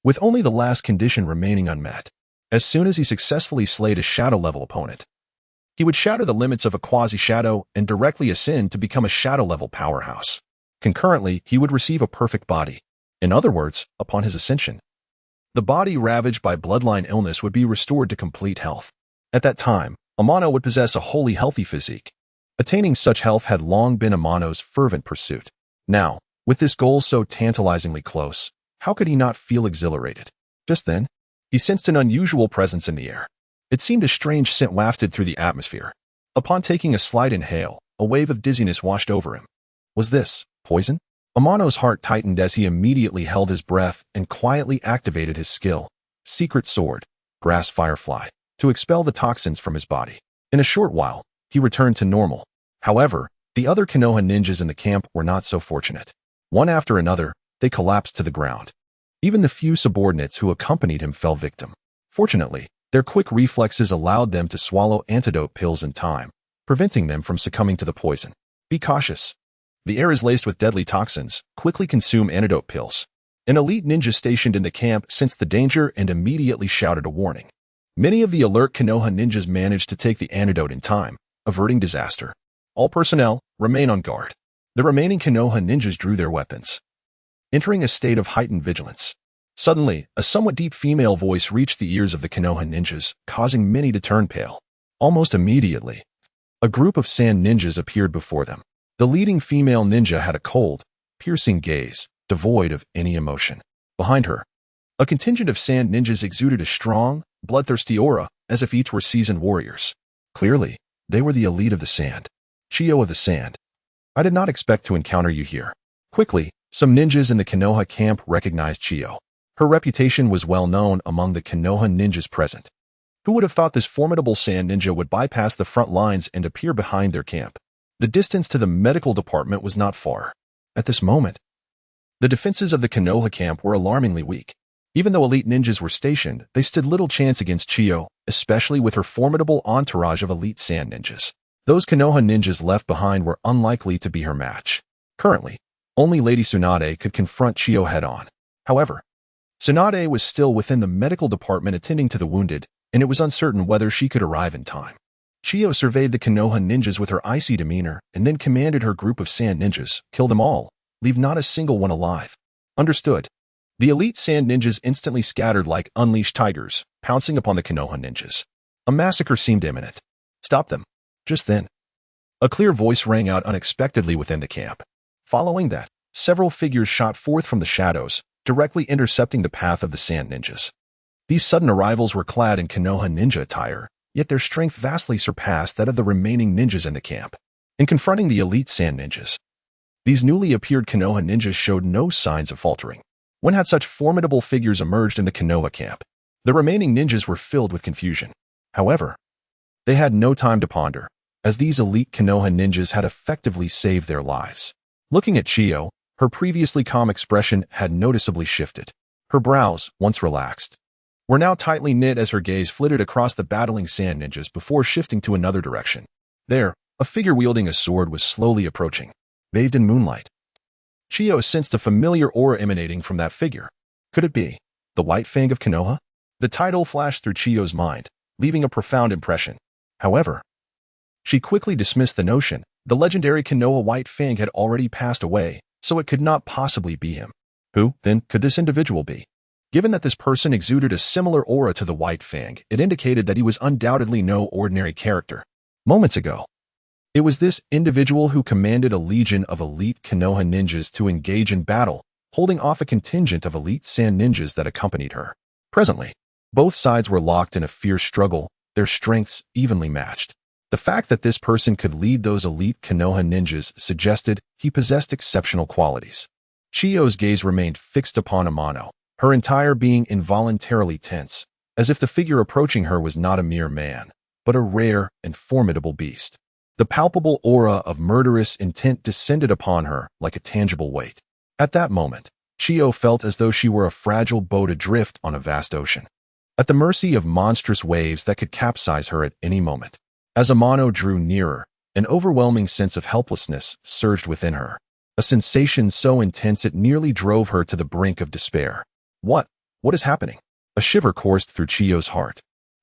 with only the last condition remaining unmet. As soon as he successfully slayed a shadow-level opponent, he would shatter the limits of a quasi-shadow and directly ascend to become a shadow-level powerhouse. Concurrently, he would receive a perfect body. In other words, upon his ascension, the body ravaged by bloodline illness would be restored to complete health. At that time, Amano would possess a wholly healthy physique. Attaining such health had long been Amano's fervent pursuit. Now, with this goal so tantalizingly close, how could he not feel exhilarated? Just then, he sensed an unusual presence in the air. It seemed a strange scent wafted through the atmosphere. Upon taking a slight inhale, a wave of dizziness washed over him. Was this poison? Amano's heart tightened as he immediately held his breath and quietly activated his skill, Secret Sword, Grass Firefly, to expel the toxins from his body. In a short while, he returned to normal. However, the other Konoha ninjas in the camp were not so fortunate. One after another, they collapsed to the ground. Even the few subordinates who accompanied him fell victim. Fortunately, their quick reflexes allowed them to swallow antidote pills in time, preventing them from succumbing to the poison. Be cautious. The air is laced with deadly toxins. Quickly consume antidote pills. An elite ninja stationed in the camp sensed the danger and immediately shouted a warning. Many of the alert Konoha ninjas managed to take the antidote in time, averting disaster. All personnel, remain on guard. The remaining Konoha ninjas drew their weapons, entering a state of heightened vigilance. Suddenly, a somewhat deep female voice reached the ears of the Konoha ninjas, causing many to turn pale. Almost immediately, a group of Sand Ninjas appeared before them. The leading female ninja had a cold, piercing gaze, devoid of any emotion. Behind her, a contingent of Sand Ninjas exuded a strong, bloodthirsty aura, as if each were seasoned warriors. Clearly, they were the elite of the Sand. Chio of the Sand. I did not expect to encounter you here. Quickly, some ninjas in the Konoha camp recognized Chio. Her reputation was well known among the Konoha ninjas present. Who would have thought this formidable Sand Ninja would bypass the front lines and appear behind their camp? The distance to the medical department was not far. At this moment, the defenses of the Konoha camp were alarmingly weak. Even though elite ninjas were stationed, they stood little chance against Chio, especially with her formidable entourage of elite Sand Ninjas. Those Konoha ninjas left behind were unlikely to be her match. Currently, only Lady Tsunade could confront Chio head-on. However, Tsunade was still within the medical department attending to the wounded, and it was uncertain whether she could arrive in time. Chio surveyed the Konoha ninjas with her icy demeanor and then commanded her group of Sand Ninjas, kill them all, leave not a single one alive. Understood. The elite Sand Ninjas instantly scattered like unleashed tigers, pouncing upon the Konoha ninjas. A massacre seemed imminent. Stop them. Just then, a clear voice rang out unexpectedly within the camp. Following that, several figures shot forth from the shadows, directly intercepting the path of the Sand Ninjas. These sudden arrivals were clad in Konoha ninja attire, yet their strength vastly surpassed that of the remaining ninjas in the camp. In confronting the elite sand ninjas, these newly appeared Konoha ninjas showed no signs of faltering. When had such formidable figures emerged in the Konoha camp, the remaining ninjas were filled with confusion. However, they had no time to ponder, as these elite Konoha ninjas had effectively saved their lives. Looking at Chiyo, her previously calm expression had noticeably shifted. Her brows, once relaxed, were now tightly knit as her gaze flitted across the battling sand ninjas before shifting to another direction. There, a figure wielding a sword was slowly approaching, bathed in moonlight. Chiyo sensed a familiar aura emanating from that figure. Could it be the White Fang of Konoha? The title flashed through Chiyo's mind, leaving a profound impression. However, she quickly dismissed the notion. The legendary Konoha White Fang had already passed away, so it could not possibly be him. Who, then, could this individual be? Given that this person exuded a similar aura to the White Fang, it indicated that he was undoubtedly no ordinary character. Moments ago, it was this individual who commanded a legion of elite Konoha ninjas to engage in battle, holding off a contingent of elite sand ninjas that accompanied her. Presently, both sides were locked in a fierce struggle, their strengths evenly matched. The fact that this person could lead those elite Konoha ninjas suggested he possessed exceptional qualities. Chiyo's gaze remained fixed upon Amano, her entire being involuntarily tense, as if the figure approaching her was not a mere man, but a rare and formidable beast. The palpable aura of murderous intent descended upon her like a tangible weight. At that moment, Chiyo felt as though she were a fragile boat adrift on a vast ocean, at the mercy of monstrous waves that could capsize her at any moment. As Amano drew nearer, an overwhelming sense of helplessness surged within her, a sensation so intense it nearly drove her to the brink of despair. What is happening? A shiver coursed through Chiyo's heart,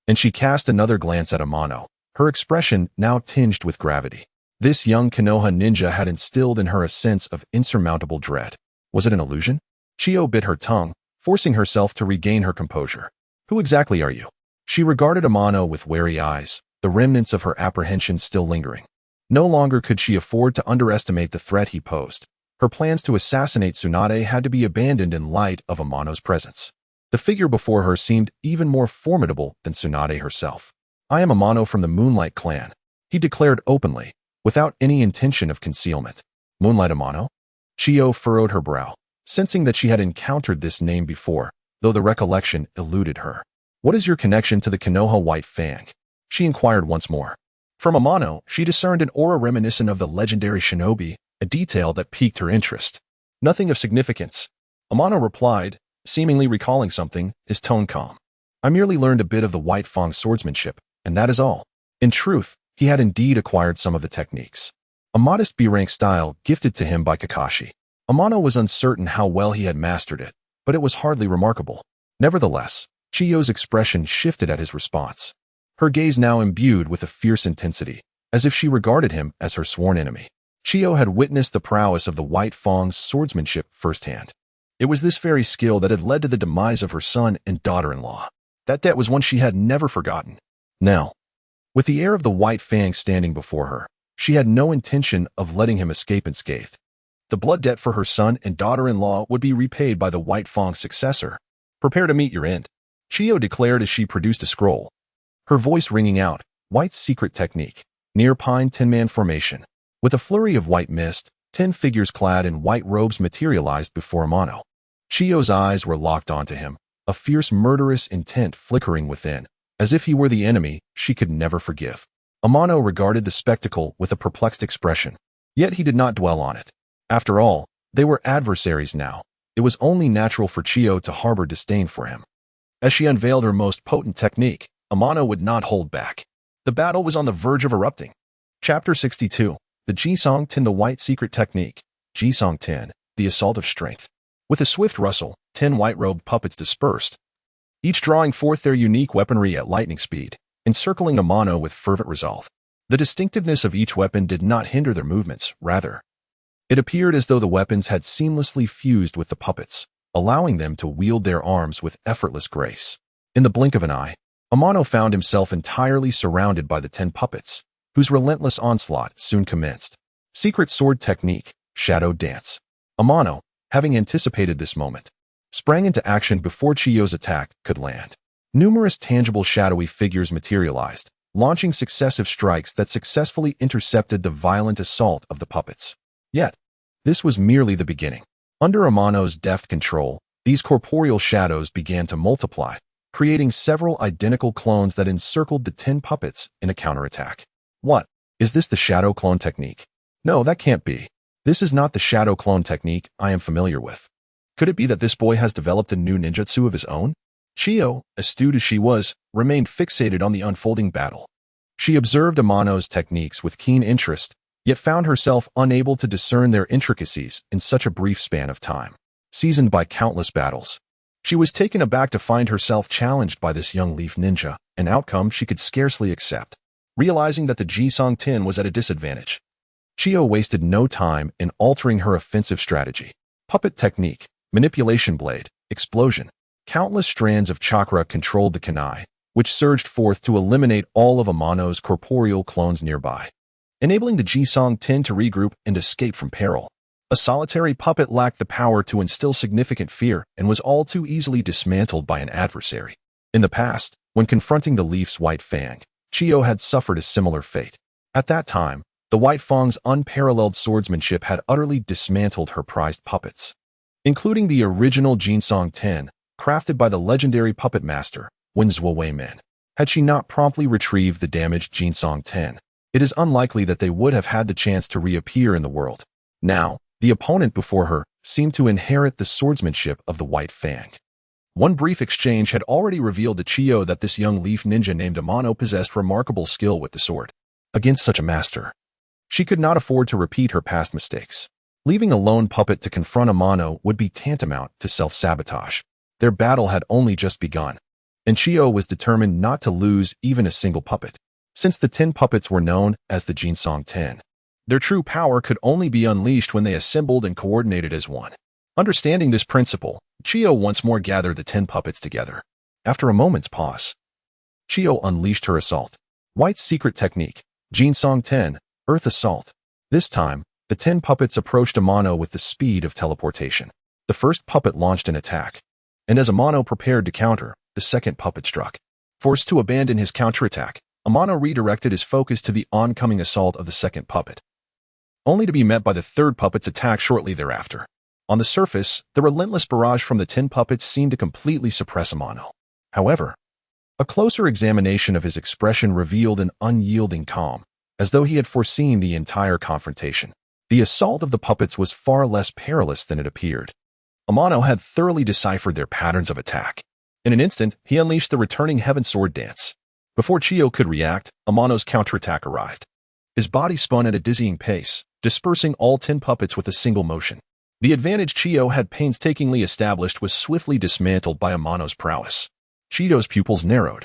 and she cast another glance at Amano, her expression now tinged with gravity. This young Konoha ninja had instilled in her a sense of insurmountable dread. Was it an illusion? Chiyo bit her tongue, forcing herself to regain her composure. Who exactly are you? She regarded Amano with wary eyes, the remnants of her apprehension still lingering. No longer could she afford to underestimate the threat he posed. Her plans to assassinate Tsunade had to be abandoned in light of Amano's presence. The figure before her seemed even more formidable than Tsunade herself. I am Amano from the Moonlight clan, he declared openly, without any intention of concealment. Moonlight Amano? Chiyo furrowed her brow, sensing that she had encountered this name before, though the recollection eluded her. What is your connection to the Konoha White Fang? She inquired once more. From Amano, she discerned an aura reminiscent of the legendary shinobi, a detail that piqued her interest. Nothing of significance, Amano replied, seemingly recalling something, his tone calm. I merely learned a bit of the White Fang's swordsmanship, and that is all. In truth, he had indeed acquired some of the techniques. A modest B-rank style gifted to him by Kakashi. Amano was uncertain how well he had mastered it, but it was hardly remarkable. Nevertheless, Chiyo's expression shifted at his response, her gaze now imbued with a fierce intensity, as if she regarded him as her sworn enemy. Chiyo had witnessed the prowess of the White Fang's swordsmanship firsthand. It was this very skill that had led to the demise of her son and daughter-in-law. That debt was one she had never forgotten. Now, with the air of the White Fang standing before her, she had no intention of letting him escape unscathed. The blood debt for her son and daughter-in-law would be repaid by the White Fang's successor. Prepare to meet your end, Chiyo declared as she produced a scroll, her voice ringing out, White's secret technique, near pine 10-man formation. With a flurry of white mist, 10 figures clad in white robes materialized before Amano. Chiyo's eyes were locked onto him, a fierce murderous intent flickering within, as if he were the enemy she could never forgive. Amano regarded the spectacle with a perplexed expression, yet he did not dwell on it. After all, they were adversaries now. It was only natural for Chiyo to harbor disdain for him. As she unveiled her most potent technique, Amano would not hold back. The battle was on the verge of erupting. Chapter 62. The Jisong 10, the White Secret Technique. Jisong 10, the Assault of Strength. With a swift rustle, 10 white-robed puppets dispersed, each drawing forth their unique weaponry at lightning speed, encircling Amano with fervent resolve. The distinctiveness of each weapon did not hinder their movements, rather, it appeared as though the weapons had seamlessly fused with the puppets, allowing them to wield their arms with effortless grace. In the blink of an eye, Amano found himself entirely surrounded by the 10 puppets, whose relentless onslaught soon commenced. Secret sword technique, shadow dance. Amano, having anticipated this moment, sprang into action before Chiyo's attack could land. Numerous tangible shadowy figures materialized, launching successive strikes that successfully intercepted the violent assault of the puppets. Yet, this was merely the beginning. Under Amano's deft control, these corporeal shadows began to multiply, creating several identical clones that encircled the 10 puppets in a counterattack. What? Is this the shadow clone technique? No, that can't be. This is not the shadow clone technique I am familiar with. Could it be that this boy has developed a new ninjutsu of his own? Chiyo, astute as she was, remained fixated on the unfolding battle. She observed Amano's techniques with keen interest, yet found herself unable to discern their intricacies in such a brief span of time. Seasoned by countless battles, she was taken aback to find herself challenged by this young leaf ninja, an outcome she could scarcely accept. Realizing that the Jisong Tin was at a disadvantage, Chiyo wasted no time in altering her offensive strategy. Puppet technique, manipulation blade, explosion. Countless strands of chakra controlled the kunai, which surged forth to eliminate all of Amano's corporeal clones nearby, enabling the Jisong Tin to regroup and escape from peril. A solitary puppet lacked the power to instill significant fear and was all too easily dismantled by an adversary. In the past, when confronting the leaf's white Fang, Chiyo had suffered a similar fate. At that time, the White Fang's unparalleled swordsmanship had utterly dismantled her prized puppets, including the original Jisong Tin, crafted by the legendary puppet master, Wen Zuowei-min. Had she not promptly retrieved the damaged Jisong Tin, it is unlikely that they would have had the chance to reappear in the world. Now, the opponent before her seemed to inherit the swordsmanship of the White Fang. One brief exchange had already revealed to Chiyo that this young leaf ninja named Amano possessed remarkable skill with the sword. Against such a master, she could not afford to repeat her past mistakes. Leaving a lone puppet to confront Amano would be tantamount to self-sabotage. Their battle had only just begun, and Chiyo was determined not to lose even a single puppet. Since the 10 puppets were known as the Jisong Tin, their true power could only be unleashed when they assembled and coordinated as one. Understanding this principle, Chiyo once more gathered the 10 puppets together. After a moment's pause, Chiyo unleashed her assault. White's secret technique, Jisong Tin, Earth Assault. This time, the 10 puppets approached Amano with the speed of teleportation. The first puppet launched an attack, and as Amano prepared to counter, the second puppet struck. Forced to abandon his counterattack, Amano redirected his focus to the oncoming assault of the second puppet, only to be met by the third puppet's attack shortly thereafter. On the surface, the relentless barrage from the 10 puppets seemed to completely suppress Amano. However, a closer examination of his expression revealed an unyielding calm, as though he had foreseen the entire confrontation. The assault of the puppets was far less perilous than it appeared. Amano had thoroughly deciphered their patterns of attack. In an instant, he unleashed the returning Heaven Sword dance. Before Chiyo could react, Amano's counterattack arrived. His body spun at a dizzying pace, dispersing all 10 puppets with a single motion. The advantage Chiyo had painstakingly established was swiftly dismantled by Amano's prowess. Chiyo's pupils narrowed,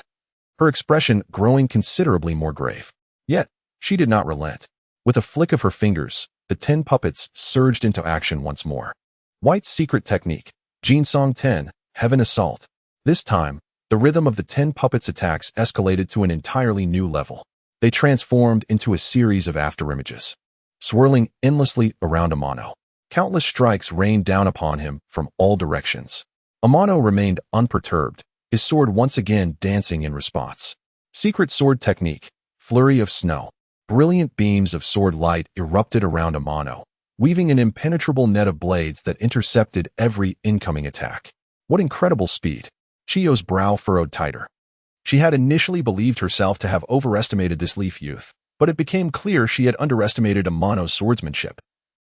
her expression growing considerably more grave. Yet, she did not relent. With a flick of her fingers, the 10 puppets surged into action once more. White's secret technique, Jisong Tin, Heaven Assault. This time, the rhythm of the 10 puppets' attacks escalated to an entirely new level. They transformed into a series of afterimages, swirling endlessly around Amano. Countless strikes rained down upon him from all directions. Amano remained unperturbed, his sword once again dancing in response. Secret sword technique, Flurry of Snow. Brilliant beams of sword light erupted around Amano, weaving an impenetrable net of blades that intercepted every incoming attack. What incredible speed! Chiyo's brow furrowed tighter. She had initially believed herself to have overestimated this leaf youth, but it became clear she had underestimated Amano's swordsmanship,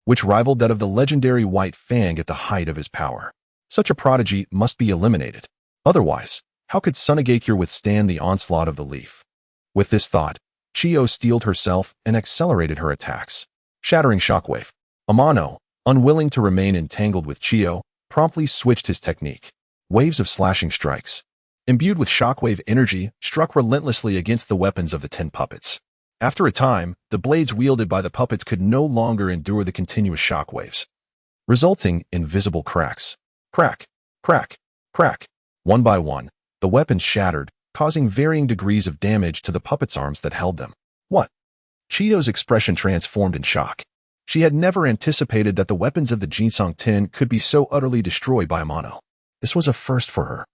which rivaled that of the legendary White Fang at the height of his power. Such a prodigy must be eliminated. Otherwise, how could Sunagakure withstand the onslaught of the leaf? With this thought, Chiyo steeled herself and accelerated her attacks. Shattering shockwave. Amano, unwilling to remain entangled with Chiyo, promptly switched his technique. Waves of slashing strikes, imbued with shockwave energy, struck relentlessly against the weapons of the 10 puppets. After a time, the blades wielded by the puppets could no longer endure the continuous shockwaves, resulting in visible cracks. Crack, crack, crack. One by one, the weapons shattered, causing varying degrees of damage to the puppets' arms that held them. What? Chiyo's expression transformed in shock. She had never anticipated that the weapons of the Jisong Tin could be so utterly destroyed by Amano. This was a first for her.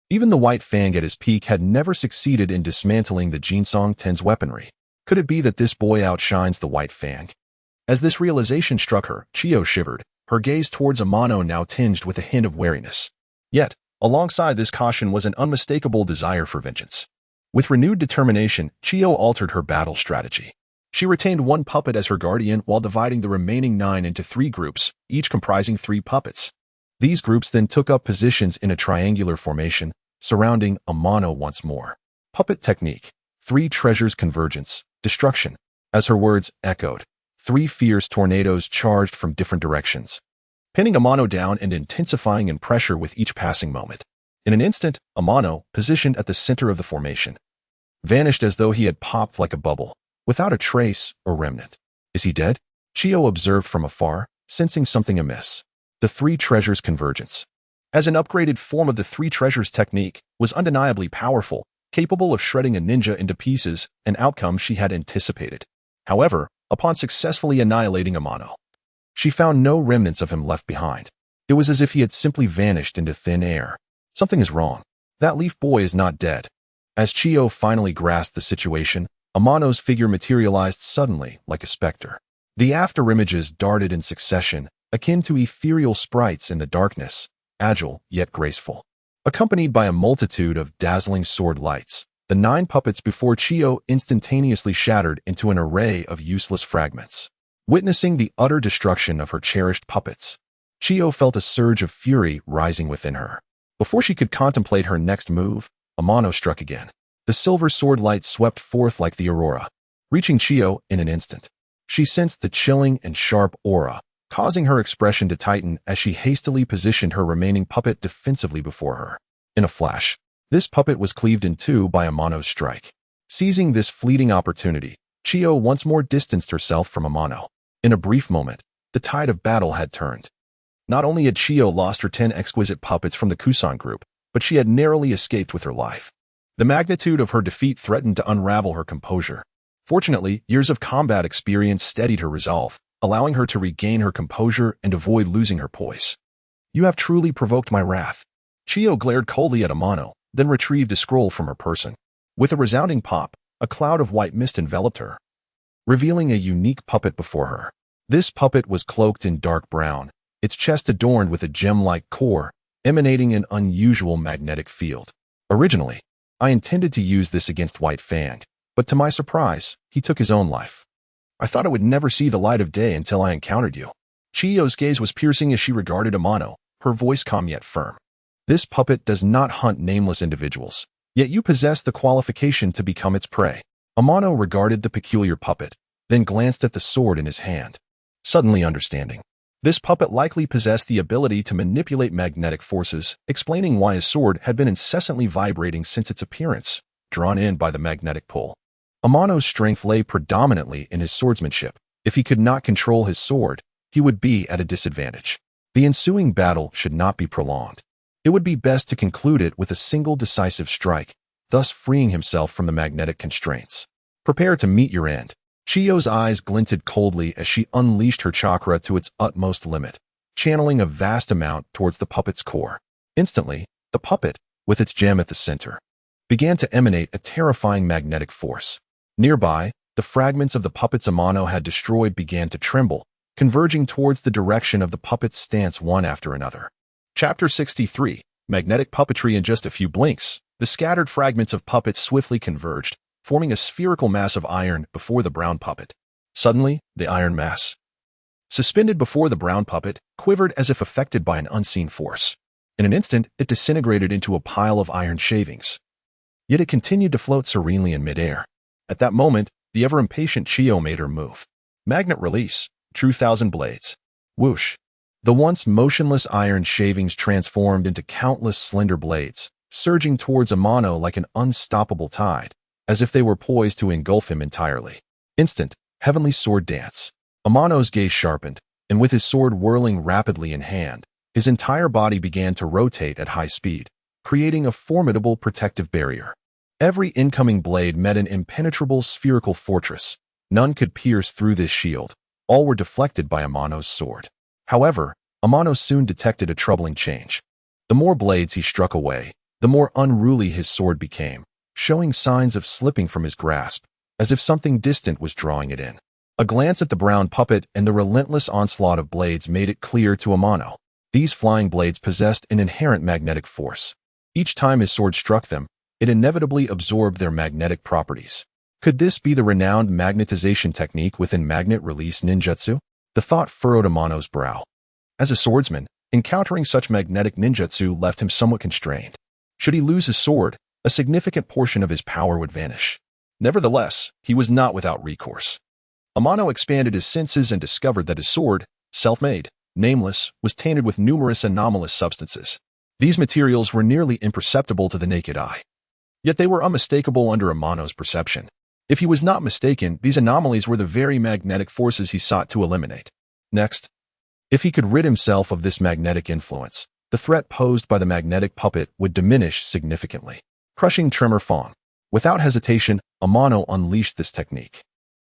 Even the White Fang at his peak had never succeeded in dismantling the Jinsong Ten's weaponry. Could it be that this boy outshines the White Fang? As this realization struck her, Chiyo shivered, her gaze towards Amano now tinged with a hint of wariness. Yet, alongside this caution was an unmistakable desire for vengeance. With renewed determination, Chiyo altered her battle strategy. She retained one puppet as her guardian while dividing the remaining 9 into 3 groups, each comprising 3 puppets. These groups then took up positions in a triangular formation, surrounding Amano once more. Puppet technique: 3 treasures convergence, destruction. As her words echoed, 3 fierce tornadoes charged from different directions, pinning Amano down and intensifying in pressure with each passing moment. In an instant, Amano, positioned at the center of the formation, vanished as though he had popped like a bubble, without a trace or remnant. Is he dead? Chiyo observed from afar, sensing something amiss. The 3 treasures convergence, as an upgraded form of the 3 treasures technique, was undeniably powerful, capable of shredding a ninja into pieces, an outcome she had anticipated. However, upon successfully annihilating Amano, she found no remnants of him left behind. It was as if he had simply vanished into thin air. Something is wrong. That leaf boy is not dead. As Chiyo finally grasped the situation, Amano's figure materialized suddenly like a specter. The afterimages darted in succession, akin to ethereal sprites in the darkness, agile yet graceful. Accompanied by a multitude of dazzling sword lights, the 9 puppets before Chiyo instantaneously shattered into an array of useless fragments. Witnessing the utter destruction of her cherished puppets, Chiyo felt a surge of fury rising within her. Before she could contemplate her next move, Amano struck again. The silver sword light swept forth like the aurora, reaching Chiyo in an instant. She sensed the chilling and sharp aura, causing her expression to tighten as she hastily positioned her remaining puppet defensively before her. In a flash, this puppet was cleaved in 2 by Amano's strike. Seizing this fleeting opportunity, Chiyo once more distanced herself from Amano. In a brief moment, the tide of battle had turned. Not only had Chiyo lost her 10 exquisite puppets from the Kusan group, but she had narrowly escaped with her life. The magnitude of her defeat threatened to unravel her composure. Fortunately, years of combat experience steadied her resolve, allowing her to regain her composure and avoid losing her poise. You have truly provoked my wrath. Chiyo glared coldly at Amano, then retrieved a scroll from her person. With a resounding pop, a cloud of white mist enveloped her, revealing a unique puppet before her. This puppet was cloaked in dark brown, its chest adorned with a gem-like core, emanating an unusual magnetic field. Originally, I intended to use this against White Fang, but to my surprise, he took his own life. I thought it would never see the light of day until I encountered you. Chiyo's gaze was piercing as she regarded Amano, her voice calm yet firm. This puppet does not hunt nameless individuals, yet you possess the qualification to become its prey. Amano regarded the peculiar puppet, then glanced at the sword in his hand, suddenly understanding. This puppet likely possessed the ability to manipulate magnetic forces, explaining why his sword had been incessantly vibrating since its appearance, drawn in by the magnetic pull. Amano's strength lay predominantly in his swordsmanship. If he could not control his sword, he would be at a disadvantage. The ensuing battle should not be prolonged. It would be best to conclude it with a single decisive strike, thus freeing himself from the magnetic constraints. Prepare to meet your end. Chiyo's eyes glinted coldly as she unleashed her chakra to its utmost limit, channeling a vast amount towards the puppet's core. Instantly, the puppet, with its gem at the center, began to emanate a terrifying magnetic force. Nearby, the fragments of the puppets Amano had destroyed began to tremble, converging towards the direction of the puppet's stance one after another. Chapter 63, Magnetic Puppetry. In just a few blinks, the scattered fragments of puppets swiftly converged, forming a spherical mass of iron before the brown puppet. Suddenly, the iron mass, suspended before the brown puppet, quivered as if affected by an unseen force. In an instant, it disintegrated into a pile of iron shavings. Yet it continued to float serenely in midair. At that moment, the ever-impatient Chiyo made her move. Magnet release, true 1,000 blades. Whoosh. The once motionless iron shavings transformed into countless slender blades, surging towards Amano like an unstoppable tide, as if they were poised to engulf him entirely. Instant, heavenly sword dance. Amano's gaze sharpened, and with his sword whirling rapidly in hand, his entire body began to rotate at high speed, creating a formidable protective barrier. Every incoming blade met an impenetrable spherical fortress. None could pierce through this shield. All were deflected by Amano's sword. However, Amano soon detected a troubling change. The more blades he struck away, the more unruly his sword became, showing signs of slipping from his grasp, as if something distant was drawing it in. A glance at the brown puppet and the relentless onslaught of blades made it clear to Amano. These flying blades possessed an inherent magnetic force. Each time his sword struck them, it inevitably absorbed their magnetic properties. Could this be the renowned magnetization technique within magnet release ninjutsu? The thought furrowed Amano's brow. As a swordsman, encountering such magnetic ninjutsu left him somewhat constrained. Should he lose his sword, a significant portion of his power would vanish. Nevertheless, he was not without recourse. Amano expanded his senses and discovered that his sword, self-made, nameless, was tainted with numerous anomalous substances. These materials were nearly imperceptible to the naked eye. Yet they were unmistakable under Amano's perception. If he was not mistaken, these anomalies were the very magnetic forces he sought to eliminate. Next, if he could rid himself of this magnetic influence, the threat posed by the magnetic puppet would diminish significantly. Crushing Tremor Fang. Without hesitation, Amano unleashed this technique.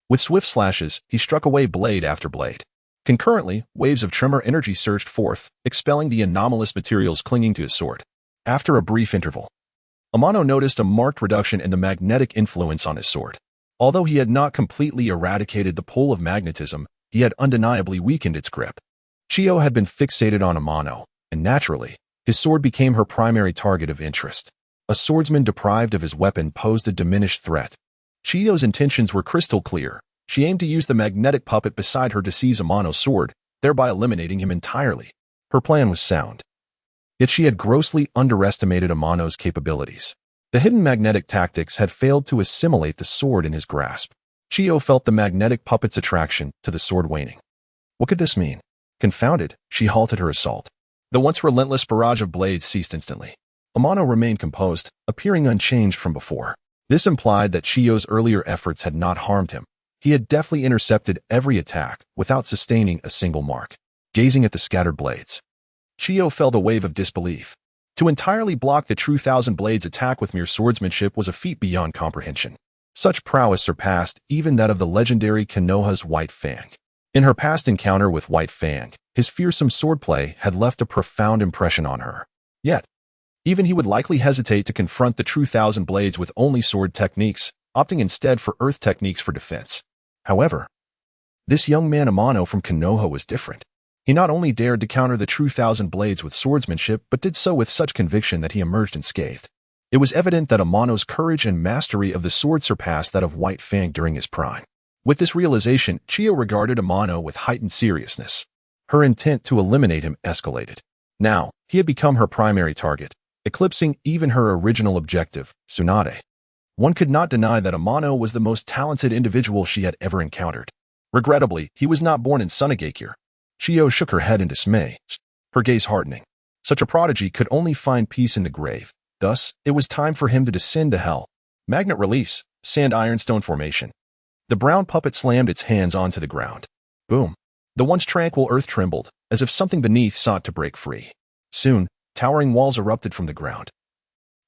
With swift slashes, he struck away blade after blade. Concurrently, waves of tremor energy surged forth, expelling the anomalous materials clinging to his sword. After a brief interval, Amano noticed a marked reduction in the magnetic influence on his sword. Although he had not completely eradicated the pull of magnetism, he had undeniably weakened its grip. Chiyo had been fixated on Amano, and naturally, his sword became her primary target of interest. A swordsman deprived of his weapon posed a diminished threat. Chiyo's intentions were crystal clear. She aimed to use the magnetic puppet beside her to seize Amano's sword, thereby eliminating him entirely. Her plan was sound. Yet she had grossly underestimated Amano's capabilities. The hidden magnetic tactics had failed to assimilate the sword in his grasp. Chiyo felt the magnetic puppet's attraction to the sword waning. What could this mean? Confounded, she halted her assault. The once relentless barrage of blades ceased instantly. Amano remained composed, appearing unchanged from before. This implied that Chiyo's earlier efforts had not harmed him. He had deftly intercepted every attack without sustaining a single mark. Gazing at the scattered blades, Chiyo felt a wave of disbelief. To entirely block the true Thousand Blades attack with mere swordsmanship was a feat beyond comprehension. Such prowess surpassed even that of the legendary Konoha's White Fang. In her past encounter with White Fang, his fearsome swordplay had left a profound impression on her. Yet, even he would likely hesitate to confront the true Thousand Blades with only sword techniques, opting instead for earth techniques for defense. However, this young man Amano from Konoha was different. He not only dared to counter the true Thousand Blades with swordsmanship, but did so with such conviction that he emerged unscathed. It was evident that Amano's courage and mastery of the sword surpassed that of White Fang during his prime. With this realization, Chiyo regarded Amano with heightened seriousness. Her intent to eliminate him escalated. Now, he had become her primary target, eclipsing even her original objective, Tsunade. One could not deny that Amano was the most talented individual she had ever encountered. Regrettably, he was not born in Sunagakure. Chiyo shook her head in dismay, her gaze hardening. Such a prodigy could only find peace in the grave. Thus, it was time for him to descend to hell. Magnet release, sand ironstone formation. The brown puppet slammed its hands onto the ground. Boom. The once tranquil earth trembled, as if something beneath sought to break free. Soon, towering walls erupted from the ground,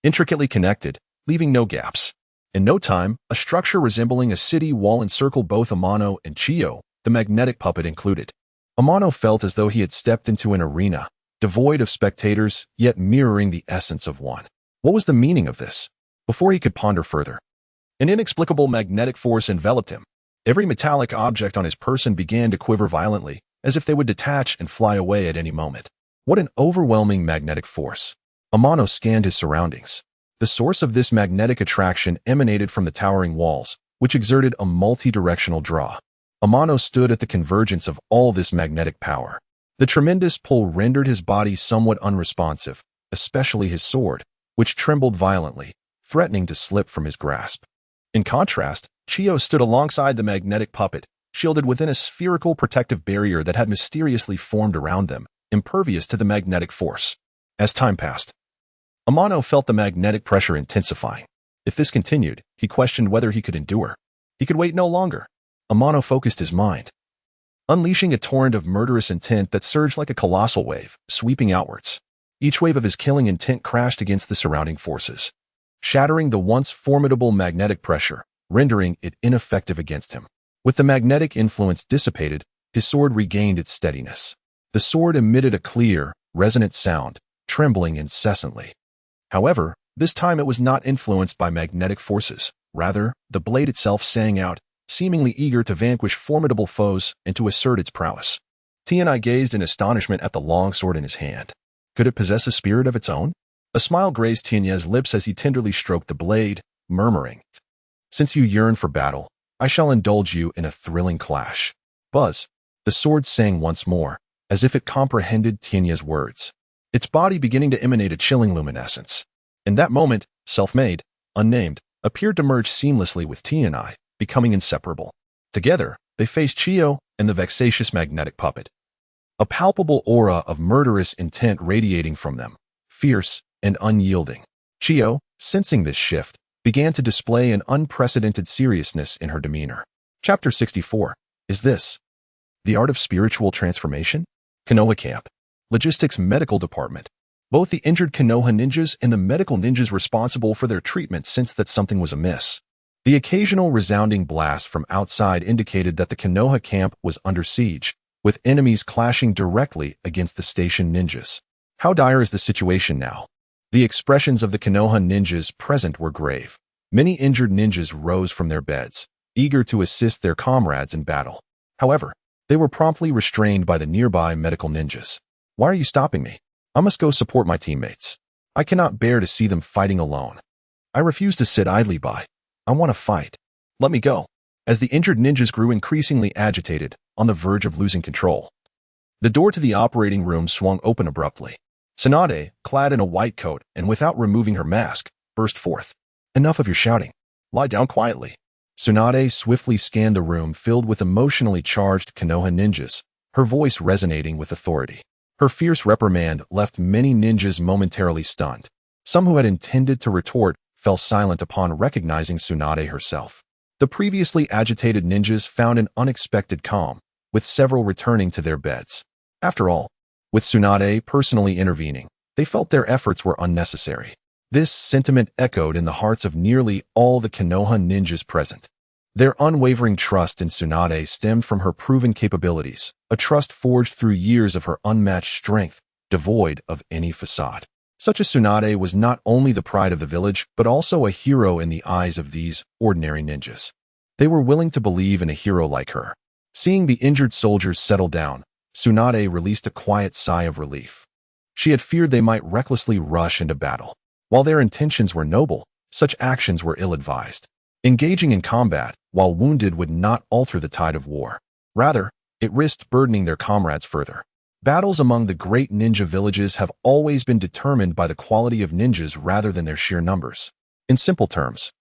intricately connected, leaving no gaps. In no time, a structure resembling a city wall encircled both Amano and Chiyo, the magnetic puppet included. Amano felt as though he had stepped into an arena, devoid of spectators, yet mirroring the essence of one. What was the meaning of this? Before he could ponder further, an inexplicable magnetic force enveloped him. Every metallic object on his person began to quiver violently, as if they would detach and fly away at any moment. What an overwhelming magnetic force. Amano scanned his surroundings. The source of this magnetic attraction emanated from the towering walls, which exerted a multi-directional draw. Amano stood at the convergence of all this magnetic power. The tremendous pull rendered his body somewhat unresponsive, especially his sword, which trembled violently, threatening to slip from his grasp. In contrast, Chiyo stood alongside the magnetic puppet, shielded within a spherical protective barrier that had mysteriously formed around them, impervious to the magnetic force. As time passed, Amano felt the magnetic pressure intensifying. If this continued, he questioned whether he could endure. He could wait no longer. Amano focused his mind, unleashing a torrent of murderous intent that surged like a colossal wave, sweeping outwards. Each wave of his killing intent crashed against the surrounding forces, shattering the once formidable magnetic pressure, rendering it ineffective against him. With the magnetic influence dissipated, his sword regained its steadiness. The sword emitted a clear, resonant sound, trembling incessantly. However, this time it was not influenced by magnetic forces. Rather, the blade itself sang out, seemingly eager to vanquish formidable foes and to assert its prowess. Tianai gazed in astonishment at the long sword in his hand. Could it possess a spirit of its own? A smile grazed Tianai's lips as he tenderly stroked the blade, murmuring, "Since you yearn for battle, I shall indulge you in a thrilling clash." Buzz! The sword sang once more, as if it comprehended Tianai's words, its body beginning to emanate a chilling luminescence. In that moment, self-made, unnamed, appeared to merge seamlessly with Tianai, becoming inseparable. Together, they faced Chiyo and the vexatious magnetic puppet. A palpable aura of murderous intent radiating from them, fierce and unyielding. Chiyo, sensing this shift, began to display an unprecedented seriousness in her demeanor. Chapter 64. Is this the art of spiritual transformation? Konoha Camp. Logistics Medical Department. Both the injured Konoha ninjas and the medical ninjas responsible for their treatment sensed that something was amiss. The occasional resounding blast from outside indicated that the Konoha camp was under siege, with enemies clashing directly against the station ninjas. How dire is the situation now? The expressions of the Konoha ninjas present were grave. Many injured ninjas rose from their beds, eager to assist their comrades in battle. However, they were promptly restrained by the nearby medical ninjas. "Why are you stopping me? I must go support my teammates. I cannot bear to see them fighting alone. I refuse to sit idly by. I want to fight. Let me go." As the injured ninjas grew increasingly agitated, on the verge of losing control, the door to the operating room swung open abruptly. Tsunade, clad in a white coat and without removing her mask, burst forth. "Enough of your shouting. Lie down quietly." Tsunade swiftly scanned the room filled with emotionally charged Konoha ninjas, her voice resonating with authority. Her fierce reprimand left many ninjas momentarily stunned. Some who had intended to retort fell silent upon recognizing Tsunade herself. The previously agitated ninjas found an unexpected calm, with several returning to their beds. After all, with Tsunade personally intervening, they felt their efforts were unnecessary. This sentiment echoed in the hearts of nearly all the Konoha ninjas present. Their unwavering trust in Tsunade stemmed from her proven capabilities, a trust forged through years of her unmatched strength, devoid of any facade. Such a Tsunade was not only the pride of the village, but also a hero in the eyes of these ordinary ninjas. They were willing to believe in a hero like her. Seeing the injured soldiers settle down, Tsunade released a quiet sigh of relief. She had feared they might recklessly rush into battle. While their intentions were noble, such actions were ill-advised. Engaging in combat, while wounded, would not alter the tide of war. Rather, it risked burdening their comrades further. Battles among the great ninja villages have always been determined by the quality of ninjas rather than their sheer numbers. In simple terms,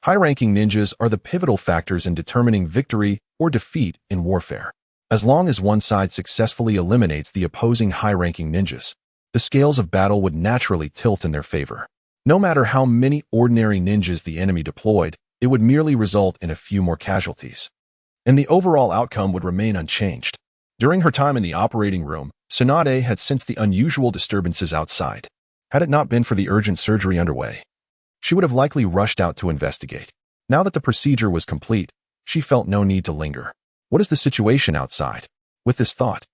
high-ranking ninjas are the pivotal factors in determining victory or defeat in warfare. As long as one side successfully eliminates the opposing high-ranking ninjas, the scales of battle would naturally tilt in their favor. No matter how many ordinary ninjas the enemy deployed, it would merely result in a few more casualties, and the overall outcome would remain unchanged. During her time in the operating room, Tsunade had sensed the unusual disturbances outside. Had it not been for the urgent surgery underway, she would have likely rushed out to investigate. Now that the procedure was complete, she felt no need to linger. What is the situation outside? With this thought,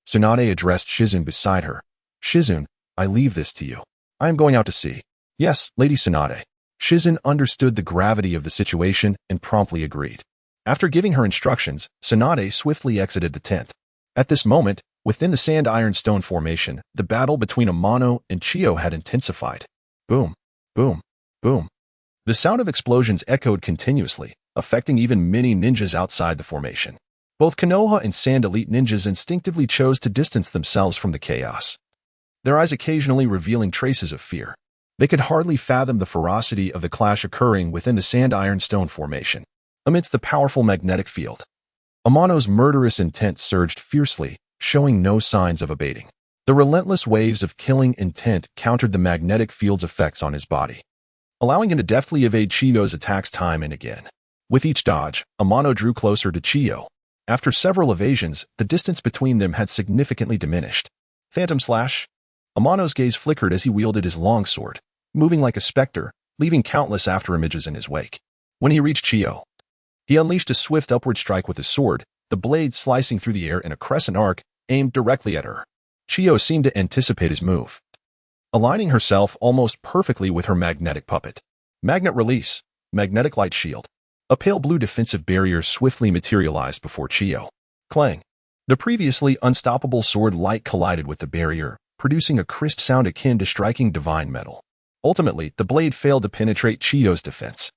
Tsunade addressed Shizune beside her. "Shizune, I leave this to you. I am going out to see." "Yes, Lady Tsunade." Shizune understood the gravity of the situation and promptly agreed. After giving her instructions, Tsunade swiftly exited the tent. At this moment, within the Sand Iron Stone formation, the battle between Amano and Chiyo had intensified. Boom, boom, boom. The sound of explosions echoed continuously, affecting even many ninjas outside the formation. Both Konoha and Sand Elite ninjas instinctively chose to distance themselves from the chaos, their eyes occasionally revealing traces of fear. They could hardly fathom the ferocity of the clash occurring within the Sand Iron Stone formation, amidst the powerful magnetic field. Amano's murderous intent surged fiercely, showing no signs of abating. The relentless waves of killing intent countered the magnetic field's effects on his body, allowing him to deftly evade Chiyo's attacks time and again. With each dodge, Amano drew closer to Chiyo. After several evasions, the distance between them had significantly diminished. Phantom Slash. Amano's gaze flickered as he wielded his longsword, moving like a specter, leaving countless afterimages in his wake. When he reached Chiyo, he unleashed a swift upward strike with his sword, the blade slicing through the air in a crescent arc, aimed directly at her. Chiyo seemed to anticipate his move. aligning herself almost perfectly with her magnetic puppet. Magnet release, magnetic light shield. A pale blue defensive barrier swiftly materialized before Chiyo. Clang. The previously unstoppable sword light collided with the barrier, producing a crisp sound akin to striking divine metal. Ultimately, the blade failed to penetrate Chiyo's defense.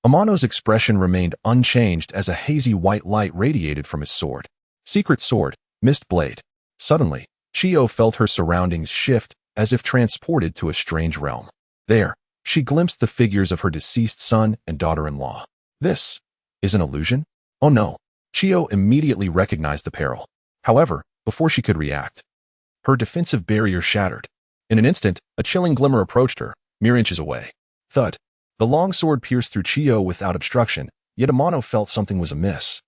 Amano's expression remained unchanged as a hazy white light radiated from his sword. Secret sword, mist blade. Suddenly, Chiyo felt her surroundings shift as if transported to a strange realm. There, she glimpsed the figures of her deceased son and daughter-in-law. This is an illusion? Oh no. Chiyo immediately recognized the peril. However, before she could react, her defensive barrier shattered. In an instant, a chilling glimmer approached her, mere inches away. Thud. The long sword pierced through Chiyo without obstruction, yet Amano felt something was amiss.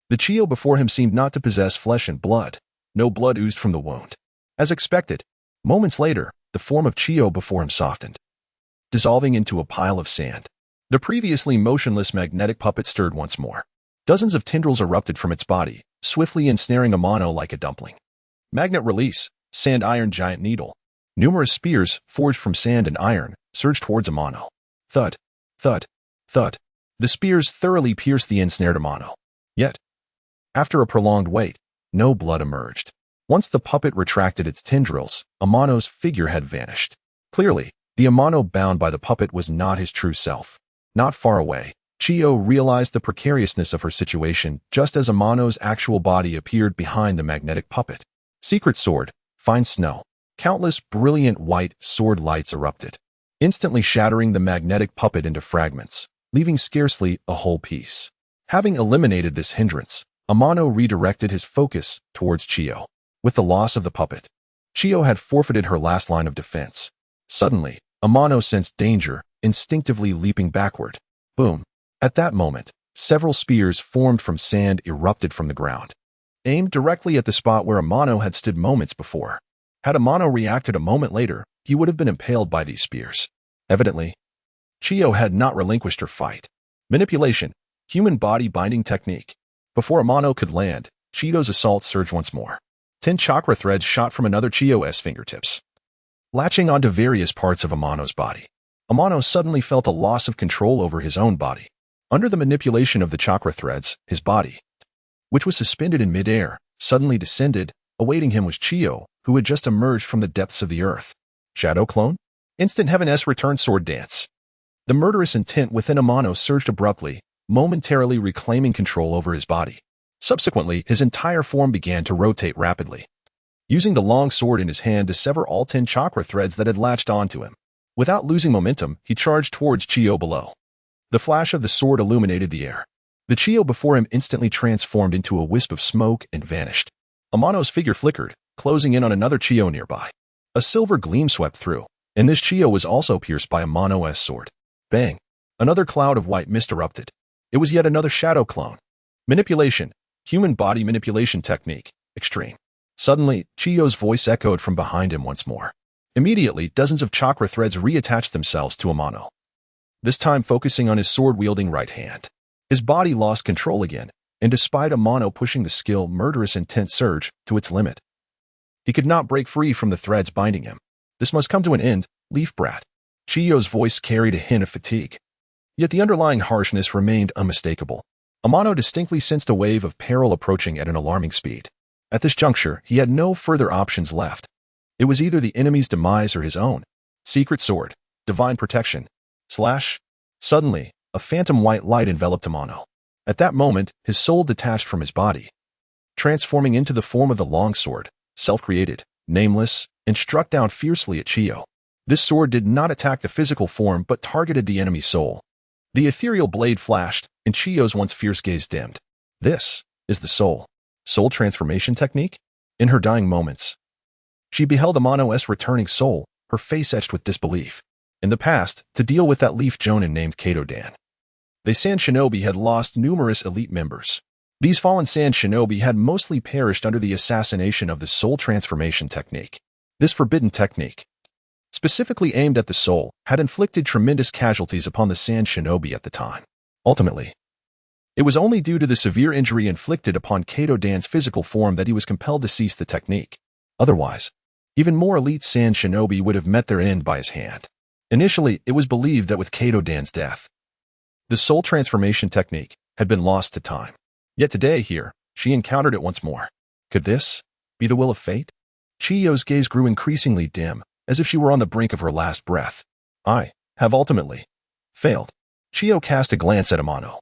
The Chiyo before him seemed not to possess flesh and blood. No blood oozed from the wound. As expected, moments later, the form of Chiyo before him softened, dissolving into a pile of sand. The previously motionless magnetic puppet stirred once more. Dozens of tendrils erupted from its body, swiftly ensnaring Amano like a dumpling. Magnet release, sand iron giant needle. Numerous spears, forged from sand and iron, surged towards Amano. Thud, thud, thud. The spears thoroughly pierced the ensnared Amano. Yet, after a prolonged wait, no blood emerged. Once the puppet retracted its tendrils, Amano's figure had vanished. Clearly, the Amano bound by the puppet was not his true self. Not far away, Chiyo realized the precariousness of her situation just as Amano's actual body appeared behind the magnetic puppet. Secret sword, fine snow. Countless brilliant white sword lights erupted, instantly shattering the magnetic puppet into fragments, leaving scarcely a whole piece. Having eliminated this hindrance, Amano redirected his focus towards Chiyo. With the loss of the puppet, Chiyo had forfeited her last line of defense. Suddenly, Amano sensed danger, instinctively leaping backward. Boom. At that moment, several spears formed from sand erupted from the ground, aimed directly at the spot where Amano had stood moments before. Had Amano reacted a moment later, he would have been impaled by these spears. Evidently, Chiyo had not relinquished her fight. Manipulation, human body binding technique. Before Amano could land, Chiyo's assault surged once more. 10 chakra threads shot from another Chiyo's fingertips, latching onto various parts of Amano's body. Amano suddenly felt a loss of control over his own body. Under the manipulation of the chakra threads, his body, which was suspended in midair, suddenly descended. Awaiting him was Chiyo, who had just emerged from the depths of the earth. Shadow clone? Instant Heaven-S return sword dance. The murderous intent within Amano surged abruptly, momentarily reclaiming control over his body. Subsequently, his entire form began to rotate rapidly, using the long sword in his hand to sever all 10 chakra threads that had latched onto him. Without losing momentum, he charged towards Chiyo below. The flash of the sword illuminated the air. The Chiyo before him instantly transformed into a wisp of smoke and vanished. Amano's figure flickered, closing in on another Chiyo nearby. A silver gleam swept through, and this Chiyo was also pierced by Amano's sword. Bang! Another cloud of white mist erupted. It was yet another shadow clone. Manipulation, human body manipulation technique, extreme. Suddenly, Chiyo's voice echoed from behind him once more. Immediately, dozens of chakra threads reattached themselves to Amano, this time focusing on his sword-wielding right hand. His body lost control again, and despite Amano pushing the skill murderous intent surge to its limit, he could not break free from the threads binding him. This must come to an end, leaf brat. Chiyo's voice carried a hint of fatigue. Yet the underlying harshness remained unmistakable. Amano distinctly sensed a wave of peril approaching at an alarming speed. At this juncture, he had no further options left. It was either the enemy's demise or his own. Secret sword, divine protection. Slash. Suddenly, a phantom white light enveloped Amano. At that moment, his soul detached from his body, transforming into the form of the long sword, self-created, nameless, and struck down fiercely at Chiyo. This sword did not attack the physical form but targeted the enemy's soul. The ethereal blade flashed, and Chiyo's once fierce gaze dimmed. This is the soul. Soul transformation technique? In her dying moments, she beheld Amano's returning soul, her face etched with disbelief. In the past, to deal with that leaf jonin named Kato-dan, the Sand Shinobi had lost numerous elite members. These fallen Sand Shinobi had mostly perished under the assassination of the soul transformation technique. This forbidden technique, specifically aimed at the soul, had inflicted tremendous casualties upon the Sand Shinobi at the time. Ultimately, it was only due to the severe injury inflicted upon Kato-dan's physical form that he was compelled to cease the technique. Otherwise, Even more elite sand shinobi would have met their end by his hand. Initially, it was believed that with Kato-dan's death, the soul transformation technique had been lost to time. Yet today here, she encountered it once more. Could this be the will of fate? Chiyo's gaze grew increasingly dim, as if she were on the brink of her last breath. I have ultimately failed. Chiyo cast a glance at Amano.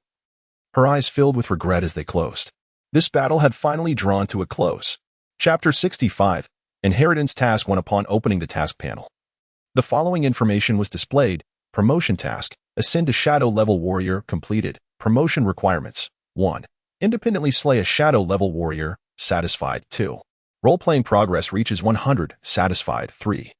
Her eyes filled with regret as they closed. This battle had finally drawn to a close. Chapter 65, Inheritance Task 1. Upon opening the task panel, the following information was displayed. Promotion task, ascend to Shadow Level Warrior, completed. Promotion requirements, 1. Independently slay a Shadow Level Warrior, satisfied. 2. Role-playing progress reaches 100, satisfied. 3.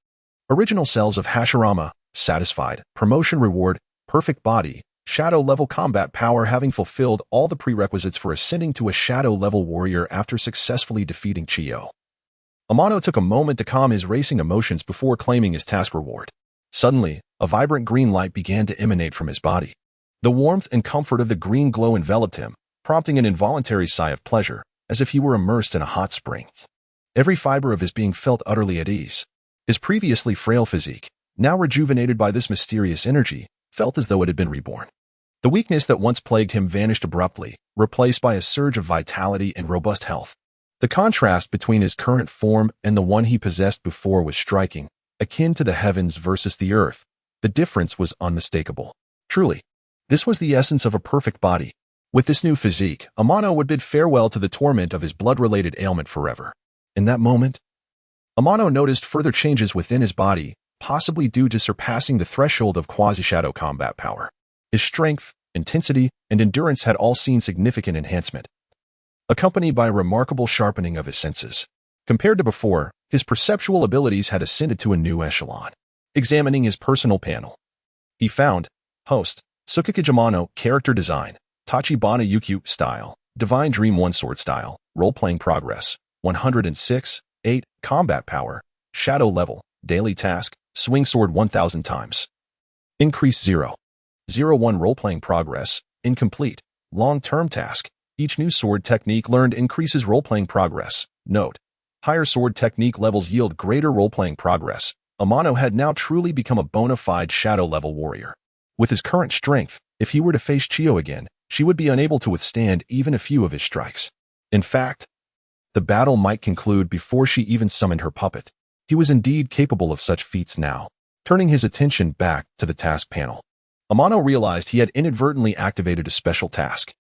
Original cells of Hashirama, satisfied. Promotion reward, perfect body, Shadow Level combat power. Having fulfilled all the prerequisites for ascending to a Shadow Level Warrior after successfully defeating Chiyo, Amano took a moment to calm his racing emotions before claiming his task reward. Suddenly, a vibrant green light began to emanate from his body. The warmth and comfort of the green glow enveloped him, prompting an involuntary sigh of pleasure, as if he were immersed in a hot spring. Every fiber of his being felt utterly at ease. His previously frail physique, now rejuvenated by this mysterious energy, felt as though it had been reborn. The weakness that once plagued him vanished abruptly, replaced by a surge of vitality and robust health. The contrast between his current form and the one he possessed before was striking, akin to the heavens versus the earth. The difference was unmistakable. Truly, this was the essence of a perfect body. With this new physique, Amano would bid farewell to the torment of his blood-related ailment forever. In that moment, Amano noticed further changes within his body, possibly due to surpassing the threshold of quasi-shadow combat power. His strength, intensity, and endurance had all seen significant enhancement, accompanied by a remarkable sharpening of his senses. Compared to before, his perceptual abilities had ascended to a new echelon. Examining his personal panel, he found Host, Tsukikage Amano, Character Design, Tachibana Ukyo Style, Divine Dream 1 Sword Style, Role-Playing Progress, 106, 8, Combat Power, Shadow Level, Daily Task, Swing Sword 1000 times. Increase 0. 01 Role-Playing Progress, Incomplete, Long-Term Task. Each new sword technique learned increases role-playing progress. Note: higher sword technique levels yield greater role-playing progress. Amano had now truly become a bona fide shadow-level warrior. With his current strength, if he were to face Chiyo again, she would be unable to withstand even a few of his strikes. In fact, the battle might conclude before she even summoned her puppet. He was indeed capable of such feats now. Turning his attention back to the task panel, Amano realized he had inadvertently activated a special task.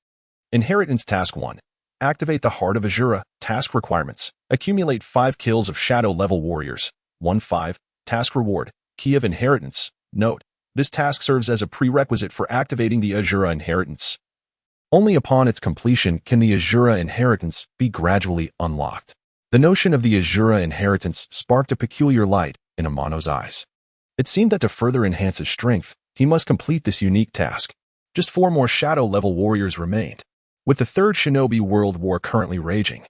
Inheritance Task 1. Activate the Heart of Azura. Task requirements. Accumulate 5 kills of Shadow-level warriors. 1-5. Task reward. Key of Inheritance. Note: this task serves as a prerequisite for activating the Azura Inheritance. Only upon its completion can the Azura Inheritance be gradually unlocked. The notion of the Azura Inheritance sparked a peculiar light in Amano's eyes. It seemed that to further enhance his strength, he must complete this unique task. Just 4 more Shadow-level warriors remained. With the Third Shinobi World War currently raging,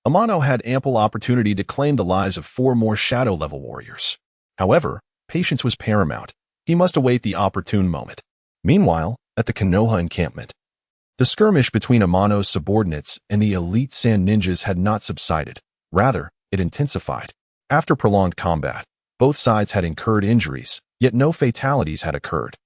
Amano had ample opportunity to claim the lives of 4 more Shadow-level warriors. However, patience was paramount. He must await the opportune moment. Meanwhile, at the Konoha encampment, the skirmish between Amano's subordinates and the elite sand ninjas had not subsided. Rather, it intensified. After prolonged combat, both sides had incurred injuries, yet no fatalities had occurred.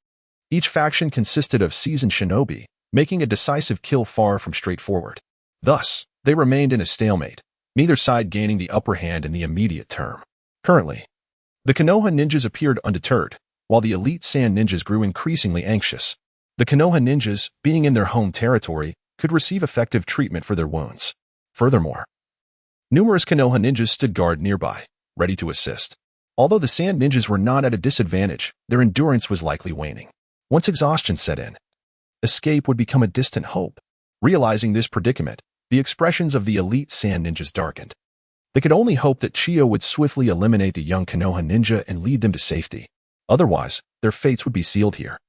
Each faction consisted of seasoned shinobi, making a decisive kill far from straightforward. Thus, they remained in a stalemate, neither side gaining the upper hand in the immediate term. Currently, the Konoha ninjas appeared undeterred, while the elite sand ninjas grew increasingly anxious. The Konoha ninjas, being in their home territory, could receive effective treatment for their wounds. Furthermore, numerous Konoha ninjas stood guard nearby, ready to assist. Although the sand ninjas were not at a disadvantage, their endurance was likely waning. Once exhaustion set in, escape would become a distant hope. Realizing this predicament, the expressions of the elite sand ninjas darkened. They could only hope that Chiyo would swiftly eliminate the young Konoha ninja and lead them to safety. Otherwise, their fates would be sealed here.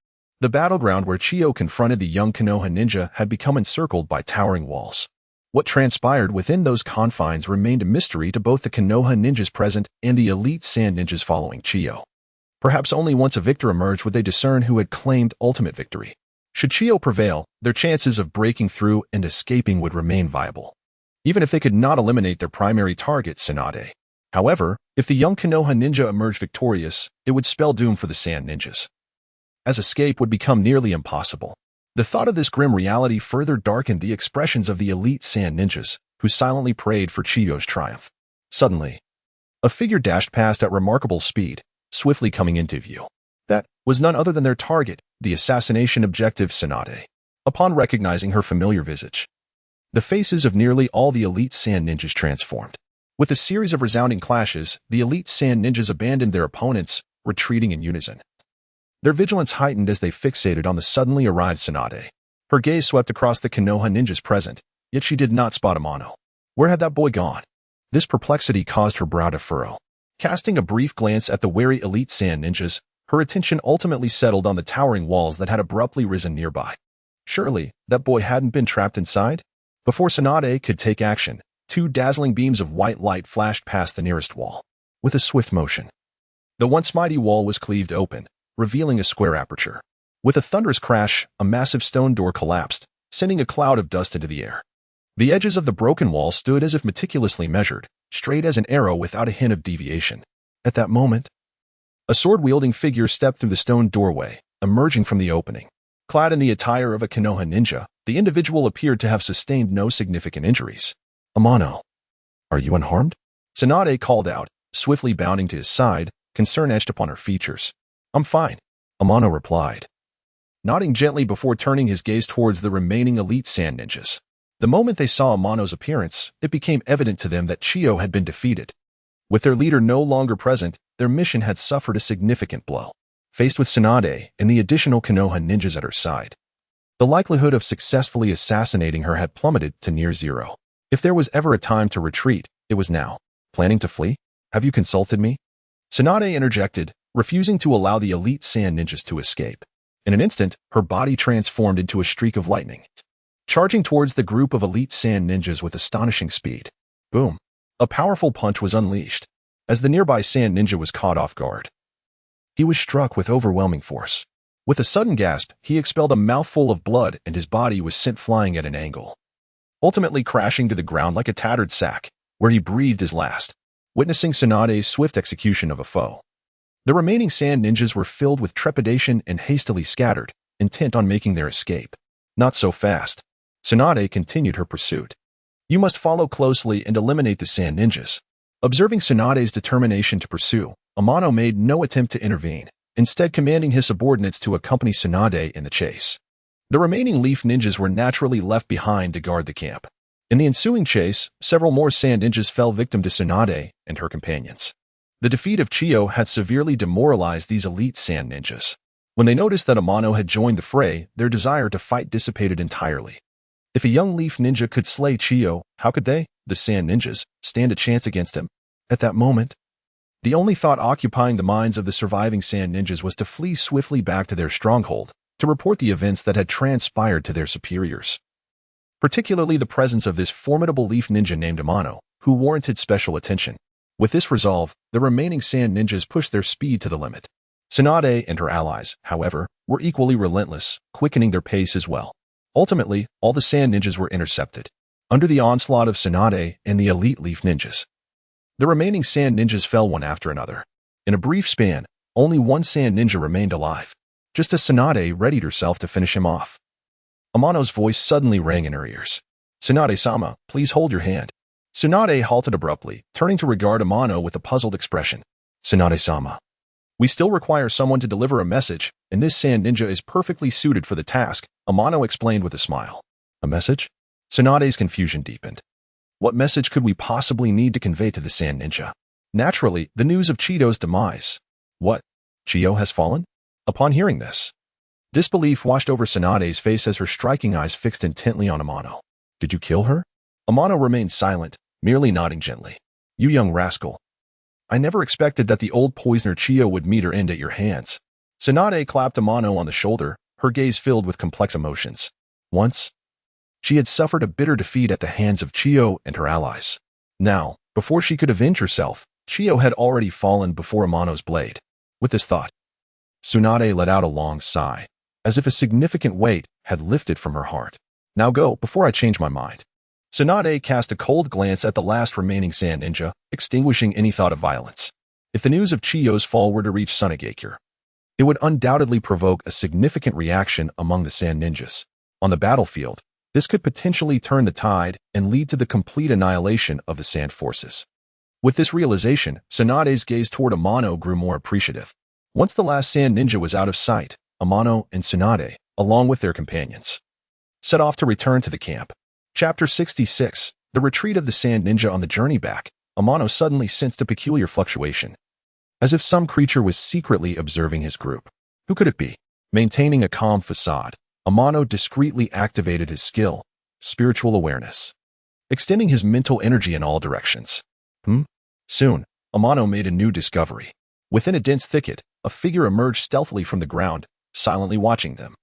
The battleground where Chiyo confronted the young Konoha ninja had become encircled by towering walls. What transpired within those confines remained a mystery to both the Konoha ninjas present and the elite sand ninjas following Chiyo. Perhaps only once a victor emerged would they discern who had claimed ultimate victory. Should Chiyo prevail, their chances of breaking through and escaping would remain viable. Even if they could not eliminate their primary target, Tsunade. However, if the young Konoha ninja emerged victorious, it would spell doom for the Sand Ninjas, as escape would become nearly impossible. The thought of this grim reality further darkened the expressions of the elite Sand Ninjas, who silently prayed for Chiyo's triumph. Suddenly, a figure dashed past at remarkable speed, swiftly coming into view. That was none other than their target, the assassination objective Tsunade. Upon recognizing her familiar visage, the faces of nearly all the elite Sand Ninjas transformed. With a series of resounding clashes, the elite Sand Ninjas abandoned their opponents, retreating in unison. Their vigilance heightened as they fixated on the suddenly arrived Tsunade. Her gaze swept across the Konoha ninjas present, yet she did not spot Amano. Where had that boy gone? This perplexity caused her brow to furrow. Casting a brief glance at the wary elite Sand Ninjas, her attention ultimately settled on the towering walls that had abruptly risen nearby. Surely, that boy hadn't been trapped inside? Before Tsunade could take action, two dazzling beams of white light flashed past the nearest wall. With a swift motion, the once mighty wall was cleaved open, revealing a square aperture. With a thunderous crash, a massive stone door collapsed, sending a cloud of dust into the air. The edges of the broken wall stood as if meticulously measured, straight as an arrow without a hint of deviation. At that moment, a sword-wielding figure stepped through the stone doorway, emerging from the opening. Clad in the attire of a Konoha ninja, the individual appeared to have sustained no significant injuries. Amano, are you unharmed? Tsunade called out, swiftly bounding to his side, concern etched upon her features. I'm fine, Amano replied, nodding gently before turning his gaze towards the remaining elite Sand Ninjas. The moment they saw Amano's appearance, it became evident to them that Chiyo had been defeated. With their leader no longer present, their mission had suffered a significant blow. Faced with Tsunade and the additional Konoha ninjas at her side, the likelihood of successfully assassinating her had plummeted to near zero. If there was ever a time to retreat, it was now. Planning to flee? Have you consulted me? Tsunade interjected, refusing to allow the elite Sand Ninjas to escape. In an instant, her body transformed into a streak of lightning, charging towards the group of elite Sand Ninjas with astonishing speed. Boom! A powerful punch was unleashed. As the nearby Sand Ninja was caught off guard, he was struck with overwhelming force. With a sudden gasp, he expelled a mouthful of blood and his body was sent flying at an angle, ultimately crashing to the ground like a tattered sack, where he breathed his last, witnessing Tsunade's swift execution of a foe. The remaining Sand Ninjas were filled with trepidation and hastily scattered, intent on making their escape. Not so fast. Tsunade continued her pursuit. You must follow closely and eliminate the Sand Ninjas. Observing Tsunade's determination to pursue, Amano made no attempt to intervene, instead commanding his subordinates to accompany Tsunade in the chase. The remaining Leaf Ninjas were naturally left behind to guard the camp. In the ensuing chase, several more Sand Ninjas fell victim to Tsunade and her companions. The defeat of Chiyo had severely demoralized these elite Sand Ninjas. When they noticed that Amano had joined the fray, their desire to fight dissipated entirely. If a young Leaf Ninja could slay Chiyo, how could they, the Sand Ninjas, stand a chance against him? At that moment, the only thought occupying the minds of the surviving Sand Ninjas was to flee swiftly back to their stronghold, to report the events that had transpired to their superiors. Particularly the presence of this formidable Leaf Ninja named Amano, who warranted special attention. With this resolve, the remaining Sand Ninjas pushed their speed to the limit. Tsunade and her allies, however, were equally relentless, quickening their pace as well. Ultimately, all the Sand Ninjas were intercepted, under the onslaught of Tsunade and the elite Leaf Ninjas. The remaining Sand Ninjas fell one after another. In a brief span, only one Sand Ninja remained alive, just as Tsunade readied herself to finish him off. Amano's voice suddenly rang in her ears. Tsunade-sama, please hold your hand. Tsunade halted abruptly, turning to regard Amano with a puzzled expression. Tsunade-sama, we still require someone to deliver a message, and this Sand Ninja is perfectly suited for the task, Amano explained with a smile. A message? Tsunade's confusion deepened. What message could we possibly need to convey to the Sand Ninja? Naturally, the news of Chiyo's demise. What? Chiyo has fallen? Upon hearing this, disbelief washed over Tsunade's face as her striking eyes fixed intently on Amano. Did you kill her? Amano remained silent, merely nodding gently. You young rascal. I never expected that the old poisoner Chiyo would meet her end at your hands. Tsunade clapped Amano on the shoulder, her gaze filled with complex emotions. Once, she had suffered a bitter defeat at the hands of Chiyo and her allies. Now, before she could avenge herself, Chiyo had already fallen before Amano's blade. With this thought, Tsunade let out a long sigh, as if a significant weight had lifted from her heart. Now go, before I change my mind. Tsunade cast a cold glance at the last remaining sand ninja, extinguishing any thought of violence. If the news of Chiyo's fall were to reach Sunagakure, it would undoubtedly provoke a significant reaction among the sand ninjas. On the battlefield, this could potentially turn the tide and lead to the complete annihilation of the sand forces. With this realization, Tsunade's gaze toward Amano grew more appreciative. Once the last sand ninja was out of sight, Amano and Tsunade, along with their companions, set off to return to the camp. Chapter 66, The Retreat of the Sand Ninja. On the journey back, Amano suddenly sensed a peculiar fluctuation, as if some creature was secretly observing his group. Who could it be? Maintaining a calm facade, Amano discreetly activated his skill, spiritual awareness, extending his mental energy in all directions. Soon, Amano made a new discovery. Within a dense thicket, a figure emerged stealthily from the ground, silently watching them.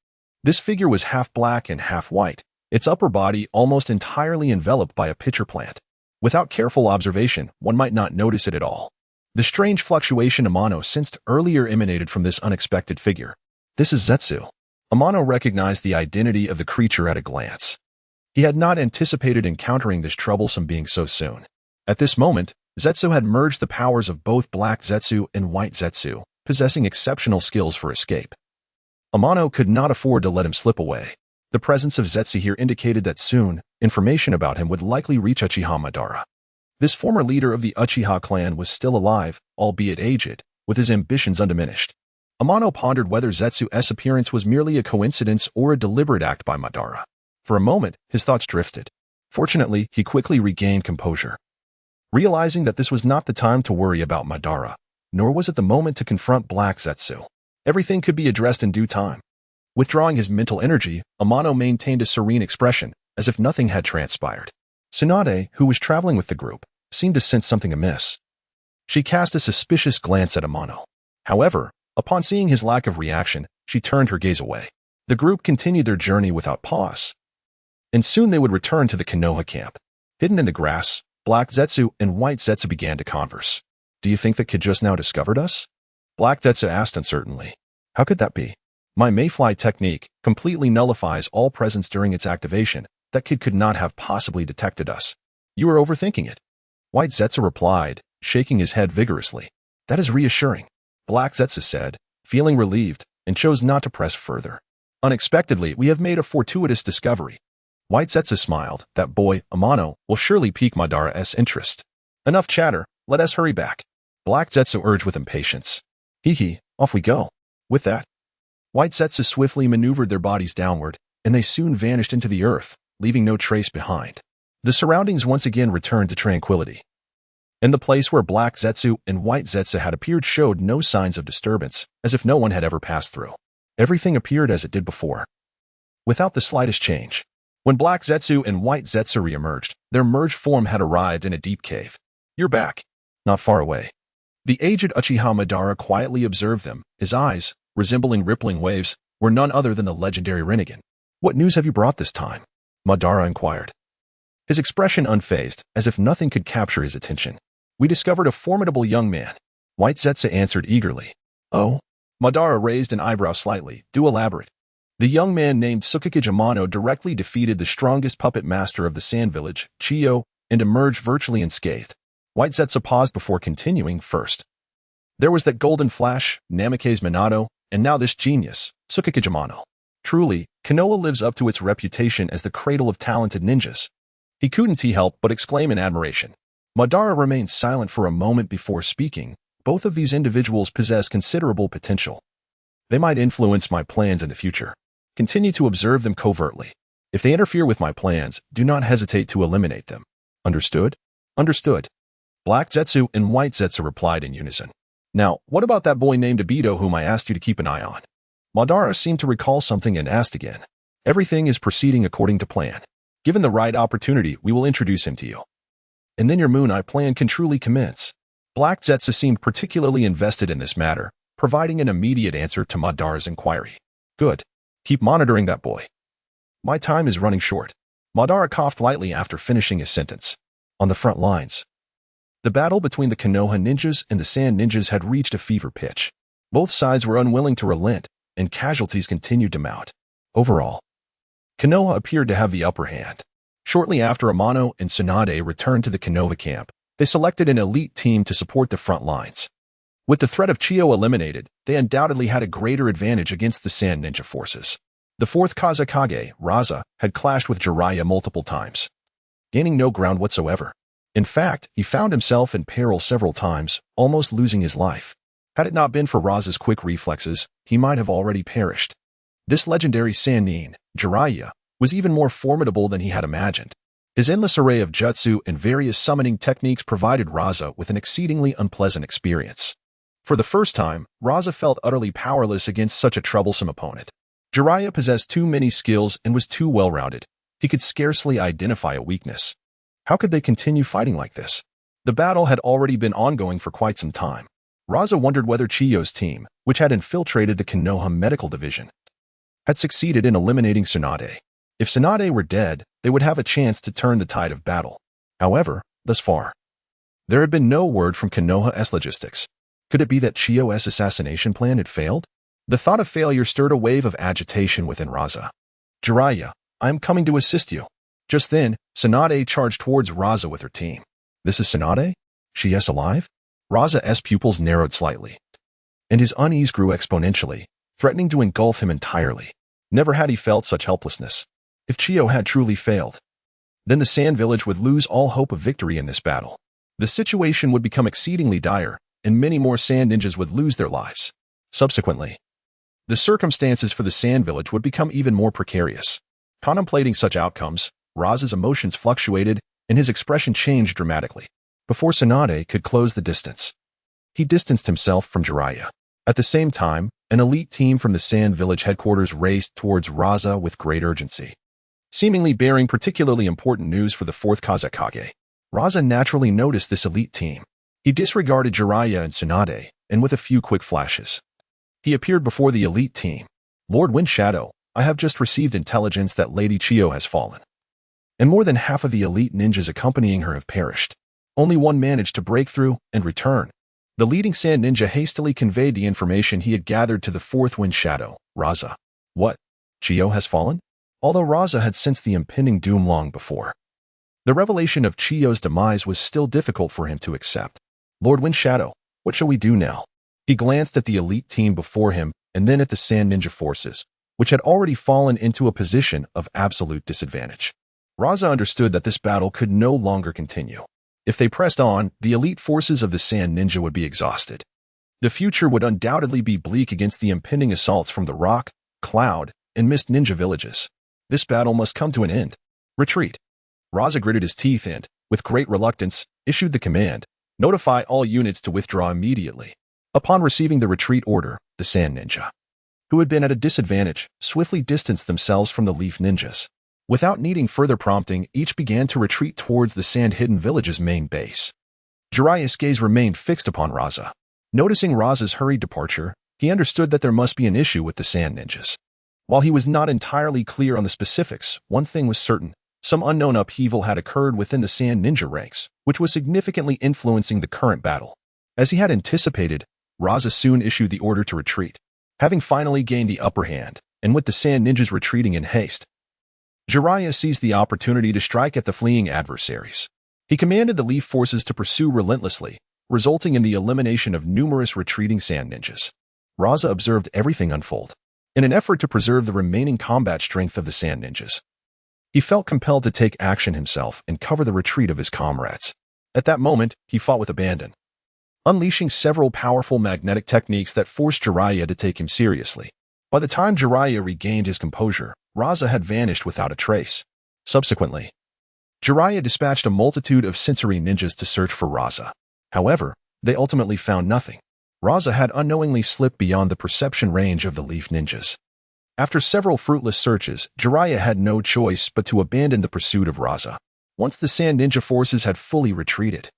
This figure was half black and half white, its upper body almost entirely enveloped by a pitcher plant. Without careful observation, one might not notice it at all. The strange fluctuation Amano sensed earlier emanated from this unexpected figure. This is Zetsu. Amano recognized the identity of the creature at a glance. He had not anticipated encountering this troublesome being so soon. At this moment, Zetsu had merged the powers of both Black Zetsu and White Zetsu, possessing exceptional skills for escape. Amano could not afford to let him slip away. The presence of Zetsu here indicated that soon, information about him would likely reach Uchiha Madara. This former leader of the Uchiha clan was still alive, albeit aged, with his ambitions undiminished. Amano pondered whether Zetsu's appearance was merely a coincidence or a deliberate act by Madara. For a moment, his thoughts drifted. Fortunately, he quickly regained composure, realizing that this was not the time to worry about Madara, nor was it the moment to confront Black Zetsu. Everything could be addressed in due time. Withdrawing his mental energy, Amano maintained a serene expression, as if nothing had transpired. Tsunade, who was traveling with the group, seemed to sense something amiss. She cast a suspicious glance at Amano. However, upon seeing his lack of reaction, she turned her gaze away. The group continued their journey without pause, and soon they would return to the Konoha camp. Hidden in the grass, Black Zetsu and White Zetsu began to converse. "Do you think that kid just now discovered us?" Black Zetsu asked uncertainly. "How could that be? My mayfly technique completely nullifies all presence during its activation. That kid could not have possibly detected us. You are overthinking it." White Zetsu replied, shaking his head vigorously. "That is reassuring," Black Zetsu said, feeling relieved, and chose not to press further. "Unexpectedly, we have made a fortuitous discovery." White Zetsu smiled. "That boy, Amano, will surely pique Madara's interest." "Enough chatter, let us hurry back," Black Zetsu urged with impatience. "Hee, off we go." With that, White Zetsu swiftly maneuvered their bodies downward, and they soon vanished into the earth, leaving no trace behind. The surroundings once again returned to tranquility. And the place where Black Zetsu and White Zetsu had appeared showed no signs of disturbance, as if no one had ever passed through. Everything appeared as it did before, without the slightest change. When Black Zetsu and White Zetsu re-emerged, their merged form had arrived in a deep cave. "You're back." "Not far away." The aged Uchiha Madara quietly observed them. His eyes, resembling rippling waves, were none other than the legendary Rinnegan. "What news have you brought this time?" Madara inquired, his expression unfazed, as if nothing could capture his attention. "We discovered a formidable young man," White Zetsu answered eagerly. "Oh?" Madara raised an eyebrow slightly. "Do elaborate." The young man named Tsukikage Amano directly defeated the strongest puppet master of the Sand Village, Chiyo, and emerged virtually unscathed. White Zetsu paused before continuing. "First, there was that golden flash, Namake's Minato, and now this genius, Tsukikage Amano. Truly, Konoha lives up to its reputation as the cradle of talented ninjas." He couldn't help but exclaim in admiration. Madara remained silent for a moment before speaking. "Both of these individuals possess considerable potential. They might influence my plans in the future. Continue to observe them covertly. If they interfere with my plans, do not hesitate to eliminate them." "Understood?" "Understood." Black Zetsu and White Zetsu replied in unison. "Now, what about that boy named Obito whom I asked you to keep an eye on?" Madara seemed to recall something and asked again. "Everything is proceeding according to plan. Given the right opportunity, we will introduce him to you. And then your Moon Eye plan can truly commence." Black Zetsu seemed particularly invested in this matter, providing an immediate answer to Madara's inquiry. "Good. Keep monitoring that boy. My time is running short." Madara coughed lightly after finishing his sentence. On the front lines, the battle between the Konoha ninjas and the Sand ninjas had reached a fever pitch. Both sides were unwilling to relent, and casualties continued to mount. Overall, Konoha appeared to have the upper hand. Shortly after Amano and Tsunade returned to the Konoha camp, they selected an elite team to support the front lines. With the threat of Uchiha eliminated, they undoubtedly had a greater advantage against the Sand Ninja forces. The fourth Kazekage, Raza, had clashed with Jiraiya multiple times, gaining no ground whatsoever. In fact, he found himself in peril several times, almost losing his life. Had it not been for Raza's quick reflexes, he might have already perished. This legendary Sannin, Jiraiya, was even more formidable than he had imagined. His endless array of jutsu and various summoning techniques provided Raza with an exceedingly unpleasant experience. For the first time, Raza felt utterly powerless against such a troublesome opponent. Jiraiya possessed too many skills and was too well-rounded. He could scarcely identify a weakness. How could they continue fighting like this? The battle had already been ongoing for quite some time. Raza wondered whether Chiyo's team, which had infiltrated the Konoha medical division, had succeeded in eliminating Tsunade. If Tsunade were dead, they would have a chance to turn the tide of battle. However, thus far, there had been no word from Konoha's logistics. Could it be that Chiyo's assassination plan had failed? The thought of failure stirred a wave of agitation within Raza. Jiraiya, I am coming to assist you. Just then, Tsunade charged towards Raza with her team. This is Tsunade? She is alive? Raza's pupils narrowed slightly, and his unease grew exponentially, threatening to engulf him entirely. Never had he felt such helplessness. If Chiyo had truly failed, then the Sand Village would lose all hope of victory in this battle. The situation would become exceedingly dire, and many more Sand Ninjas would lose their lives. Subsequently, the circumstances for the Sand Village would become even more precarious. Contemplating such outcomes, Raza's emotions fluctuated, and his expression changed dramatically. Before Tsunade could close the distance, he distanced himself from Jiraiya. At the same time, an elite team from the Sand Village headquarters raced towards Raza with great urgency, seemingly bearing particularly important news for the fourth Kazekage. Raza naturally noticed this elite team. He disregarded Jiraiya and Tsunade, and with a few quick flashes, he appeared before the elite team. Lord Wind Shadow, I have just received intelligence that Lady Chiyo has fallen, and more than half of the elite ninjas accompanying her have perished. Only one managed to break through and return. The leading Sand Ninja hastily conveyed the information he had gathered to the fourth Wind Shadow, Raza. What? Chiyo has fallen? Although Raza had sensed the impending doom long before, the revelation of Chiyo's demise was still difficult for him to accept. Lord Wind Shadow, what shall we do now? He glanced at the elite team before him and then at the Sand Ninja forces, which had already fallen into a position of absolute disadvantage. Raza understood that this battle could no longer continue. If they pressed on, the elite forces of the Sand Ninja would be exhausted. The future would undoubtedly be bleak against the impending assaults from the Rock, Cloud, and Mist Ninja villages. This battle must come to an end. Retreat. Raza gritted his teeth and, with great reluctance, issued the command, notify all units to withdraw immediately. Upon receiving the retreat order, the Sand Ninja, who had been at a disadvantage, swiftly distanced themselves from the Leaf Ninjas. Without needing further prompting, each began to retreat towards the Sand-Hidden Village's main base. Jiraiya's gaze remained fixed upon Raza. Noticing Raza's hurried departure, he understood that there must be an issue with the Sand Ninjas. While he was not entirely clear on the specifics, one thing was certain. Some unknown upheaval had occurred within the Sand Ninja ranks, which was significantly influencing the current battle. As he had anticipated, Raza soon issued the order to retreat. Having finally gained the upper hand, and with the Sand Ninjas retreating in haste, Jiraiya seized the opportunity to strike at the fleeing adversaries. He commanded the Leaf forces to pursue relentlessly, resulting in the elimination of numerous retreating Sand Ninjas. Raza observed everything unfold. In an effort to preserve the remaining combat strength of the Sand Ninjas, he felt compelled to take action himself and cover the retreat of his comrades. At that moment, he fought with abandon, unleashing several powerful magnetic techniques that forced Jiraiya to take him seriously. By the time Jiraiya regained his composure, Raza had vanished without a trace. Subsequently, Jiraiya dispatched a multitude of sensory ninjas to search for Raza. However, they ultimately found nothing. Raza had unknowingly slipped beyond the perception range of the Leaf Ninjas. After several fruitless searches, Jiraiya had no choice but to abandon the pursuit of Raza. Once the Sand Ninja forces had fully retreated,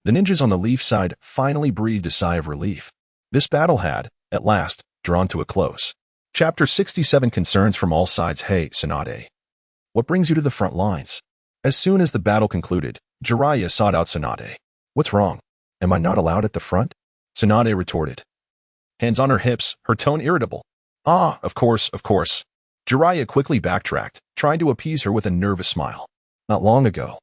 the ninjas on the Leaf side finally breathed a sigh of relief. This battle had, at last, drawn to a close. Chapter 67 Concerns from all sides. Hey, Tsunade. What brings you to the front lines? As soon as the battle concluded, Jiraiya sought out Tsunade. What's wrong? Am I not allowed at the front? Tsunade retorted, hands on her hips, her tone irritable. Ah, of course, of course. Jiraiya quickly backtracked, trying to appease her with a nervous smile. Not long ago,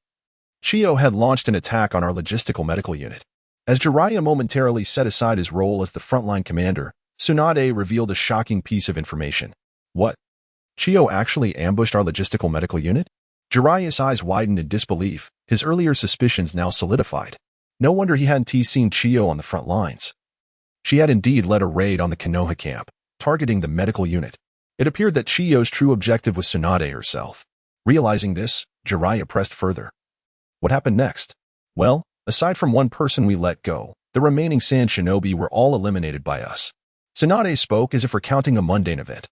Chiyo had launched an attack on our logistical medical unit. As Jiraiya momentarily set aside his role as the frontline commander, Tsunade revealed a shocking piece of information. What? Chiyo actually ambushed our logistical medical unit? Jiraiya's eyes widened in disbelief, his earlier suspicions now solidified. No wonder he hadn't seen Chiyo on the front lines. She had indeed led a raid on the Konoha camp, targeting the medical unit. It appeared that Chiyo's true objective was Tsunade herself. Realizing this, Jiraiya pressed further. What happened next? Well, aside from one person we let go, the remaining Sand Shinobi were all eliminated by us. Tsunade spoke as if recounting a mundane event.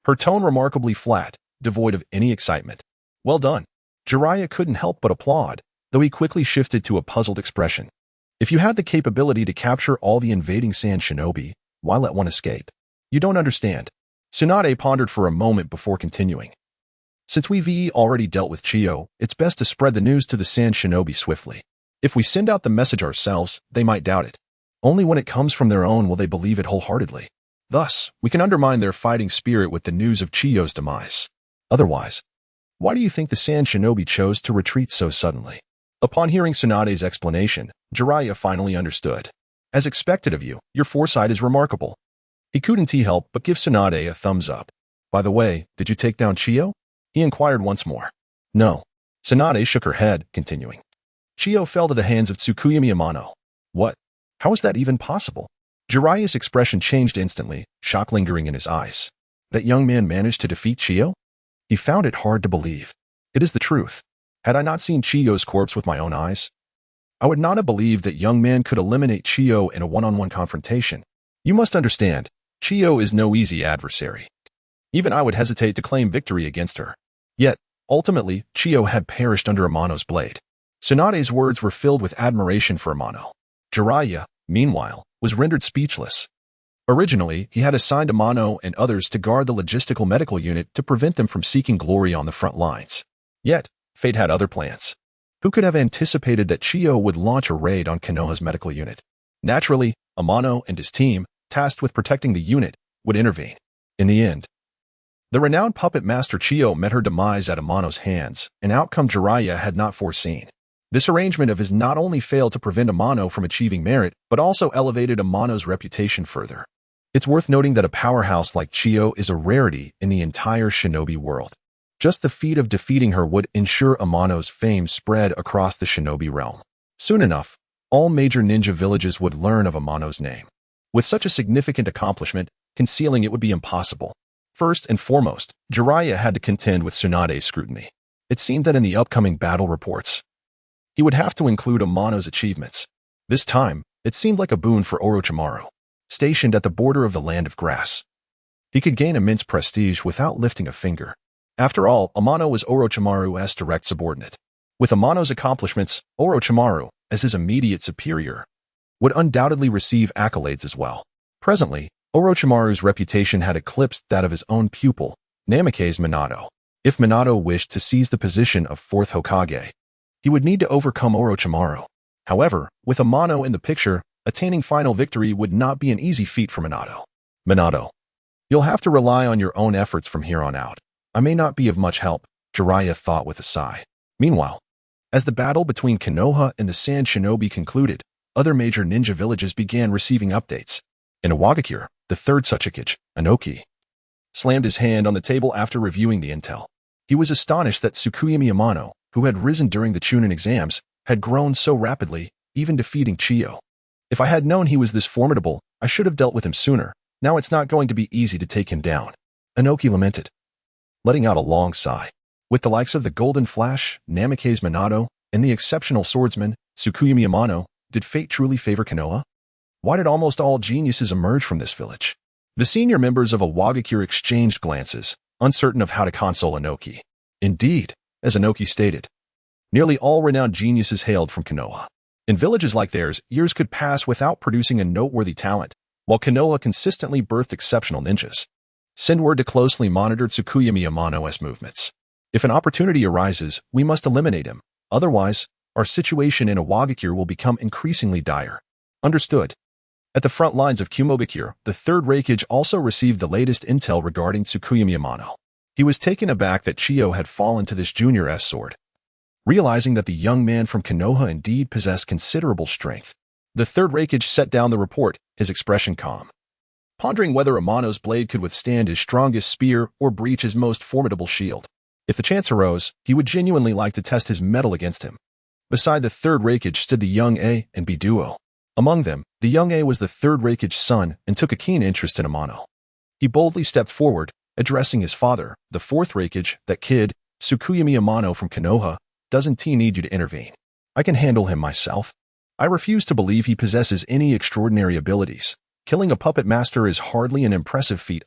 Her tone remarkably flat, devoid of any excitement. Well done. Jiraiya couldn't help but applaud, though he quickly shifted to a puzzled expression. If you had the capability to capture all the invading Sand Shinobi, why let one escape? You don't understand. Tsunade pondered for a moment before continuing. Since we've already dealt with Chiyo, it's best to spread the news to the Sand Shinobi swiftly. If we send out the message ourselves, they might doubt it. Only when it comes from their own will they believe it wholeheartedly. Thus, we can undermine their fighting spirit with the news of Chiyo's demise. Otherwise, why do you think the Sand Shinobi chose to retreat so suddenly? Upon hearing Tsunade's explanation, Jiraiya finally understood. As expected of you, your foresight is remarkable. He couldn't help but give Tsunade a thumbs up. By the way, did you take down Chiyo? He inquired once more. No. Tsunade shook her head, continuing. Chiyo fell to the hands of Tsukuyomi Amano. What? How is that even possible? Jiraiya's expression changed instantly, shock lingering in his eyes. That young man managed to defeat Chiyo? He found it hard to believe. It is the truth. Had I not seen Chiyo's corpse with my own eyes, I would not have believed that young man could eliminate Chiyo in a one-on-one confrontation. You must understand, Chiyo is no easy adversary. Even I would hesitate to claim victory against her. Yet, ultimately, Chiyo had perished under Amano's blade. Tsunade's words were filled with admiration for Amano. Jiraiya, meanwhile, was rendered speechless. Originally, he had assigned Amano and others to guard the logistical medical unit to prevent them from seeking glory on the front lines. Yet, fate had other plans. Who could have anticipated that Chiyo would launch a raid on Konoha's medical unit? Naturally, Amano and his team, tasked with protecting the unit, would intervene. In the end, the renowned puppet master Chiyo met her demise at Amano's hands, an outcome Jiraiya had not foreseen. This arrangement of his not only failed to prevent Amano from achieving merit, but also elevated Amano's reputation further. It's worth noting that a powerhouse like Chiyo is a rarity in the entire shinobi world. Just the feat of defeating her would ensure Amano's fame spread across the shinobi realm. Soon enough, all major ninja villages would learn of Amano's name. With such a significant accomplishment, concealing it would be impossible. First and foremost, Jiraiya had to contend with Tsunade's scrutiny. It seemed that in the upcoming battle reports, he would have to include Amano's achievements. This time, it seemed like a boon for Orochimaru. Stationed at the border of the Land of Grass, he could gain immense prestige without lifting a finger. After all, Amano was Orochimaru's direct subordinate. With Amano's accomplishments, Orochimaru, as his immediate superior, would undoubtedly receive accolades as well. Presently, Orochimaru's reputation had eclipsed that of his own pupil, Namake's Minato. If Minato wished to seize the position of fourth Hokage, he would need to overcome Orochimaru. However, with Amano in the picture, attaining final victory would not be an easy feat for Minato. Minato, you'll have to rely on your own efforts from here on out. I may not be of much help, Jiraiya thought with a sigh. Meanwhile, as the battle between Konoha and the Sand Shinobi concluded, other major ninja villages began receiving updates. In Iwagakure, the third Tsuchikage, Inoki, slammed his hand on the table after reviewing the intel. He was astonished that Tsukuyomi Amano, who had risen during the Chunin exams, had grown so rapidly, even defeating Chiyo. If I had known he was this formidable, I should have dealt with him sooner. Now it's not going to be easy to take him down. Inoki lamented, letting out a long sigh. With the likes of the Golden Flash, Namake's Minato, and the exceptional swordsman, Tsukuyomi Amano, did fate truly favor Konoha? Why did almost all geniuses emerge from this village? The senior members of Iwagakure exchanged glances, uncertain of how to console Inoki. Indeed, as Inoki stated, nearly all renowned geniuses hailed from Konoha. In villages like theirs, years could pass without producing a noteworthy talent, while Konoha consistently birthed exceptional ninjas. Send word to closely monitor Tsukuyomi Amano's movements. If an opportunity arises, we must eliminate him. Otherwise, our situation in Iwagakure will become increasingly dire. Understood. At the front lines of Kumogakure, the third Raikage also received the latest intel regarding Tsukuyomi Amano. He was taken aback that Chiyo had fallen to this junior sword. realizing that the young man from Konoha indeed possessed considerable strength. The third Raikage set down the report, his expression calm, pondering whether Amano's blade could withstand his strongest spear or breach his most formidable shield. If the chance arose, he would genuinely like to test his mettle against him. Beside the third Raikage stood the young A and B duo. Among them, the young A was the third Raikage's son and took a keen interest in Amano. He boldly stepped forward, addressing his father, the fourth Raikage. That kid, Tsukuyami Amano from Konoha, doesn't he need you to intervene? I can handle him myself. I refuse to believe he possesses any extraordinary abilities. Killing a puppet master is hardly an impressive feat.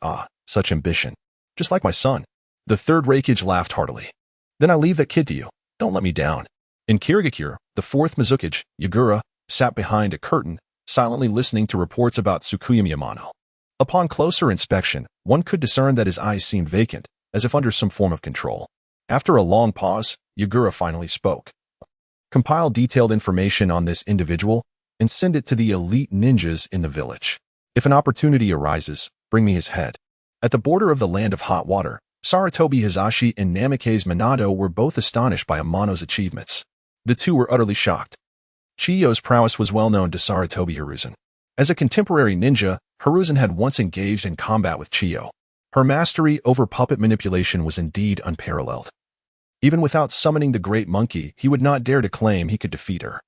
Such ambition. Just like my son. The third Raikage laughed heartily. Then I leave that kid to you. Don't let me down. In Kirigakure, the fourth Mizukage, Yagura, sat behind a curtain, silently listening to reports about Tsukuyami Amano. Upon closer inspection, one could discern that his eyes seemed vacant, as if under some form of control. After a long pause, Yagura finally spoke. Compile detailed information on this individual and send it to the elite ninjas in the village. If an opportunity arises, bring me his head. At the border of the land of hot water, Sarutobi Hizashi and Namikaze Minato were both astonished by Amano's achievements. The two were utterly shocked. Chiyo's prowess was well known to Sarutobi Hiruzen. As a contemporary ninja, Hiruzen had once engaged in combat with Chiyo. Her mastery over puppet manipulation was indeed unparalleled. Even without summoning the great monkey, he would not dare to claim he could defeat her.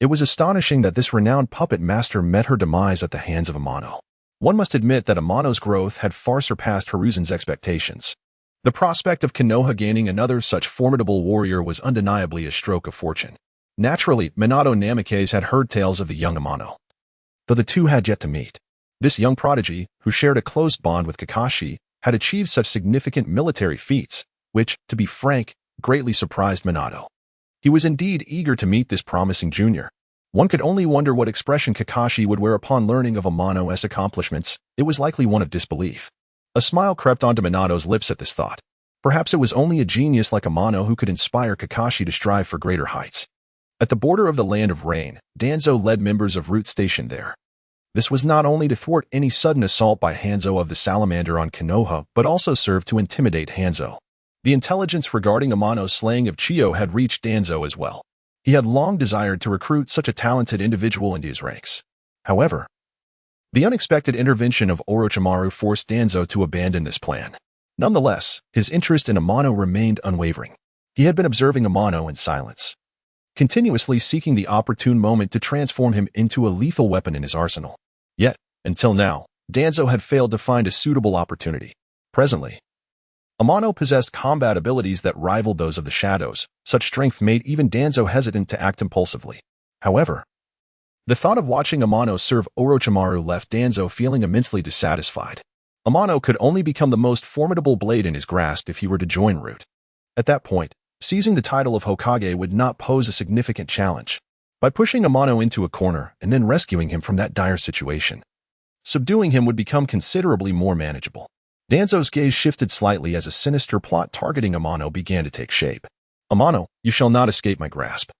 It was astonishing that this renowned puppet master met her demise at the hands of Amano. One must admit that Amano's growth had far surpassed Hiruzen's expectations. The prospect of Konoha gaining another such formidable warrior was undeniably a stroke of fortune. Naturally, Minato Namikaze had heard tales of the young Amano, though the two had yet to meet. This young prodigy, who shared a close bond with Kakashi, had achieved such significant military feats, which, to be frank, greatly surprised Minato. He was indeed eager to meet this promising junior. One could only wonder what expression Kakashi would wear upon learning of Amano's accomplishments. It was likely one of disbelief. A smile crept onto Minato's lips at this thought. Perhaps it was only a genius like Amano who could inspire Kakashi to strive for greater heights. At the border of the Land of Rain, Danzo led members of Root stationed there. This was not only to thwart any sudden assault by Hanzo of the Salamander on Konoha, but also served to intimidate Hanzo. The intelligence regarding Amano's slaying of Chiyo had reached Danzo as well. He had long desired to recruit such a talented individual into his ranks. However, the unexpected intervention of Orochimaru forced Danzo to abandon this plan. Nonetheless, his interest in Amano remained unwavering. He had been observing Amano in silence, continuously seeking the opportune moment to transform him into a lethal weapon in his arsenal. Yet, until now, Danzo had failed to find a suitable opportunity. Presently, Amano possessed combat abilities that rivaled those of the shadows. Such strength made even Danzo hesitant to act impulsively. However, the thought of watching Amano serve Orochimaru left Danzo feeling immensely dissatisfied. Amano could only become the most formidable blade in his grasp if he were to join Root. At that point, seizing the title of Hokage would not pose a significant challenge. By pushing Amano into a corner and then rescuing him from that dire situation, subduing him would become considerably more manageable. Danzo's gaze shifted slightly as a sinister plot targeting Amano began to take shape. Amano, you shall not escape my grasp.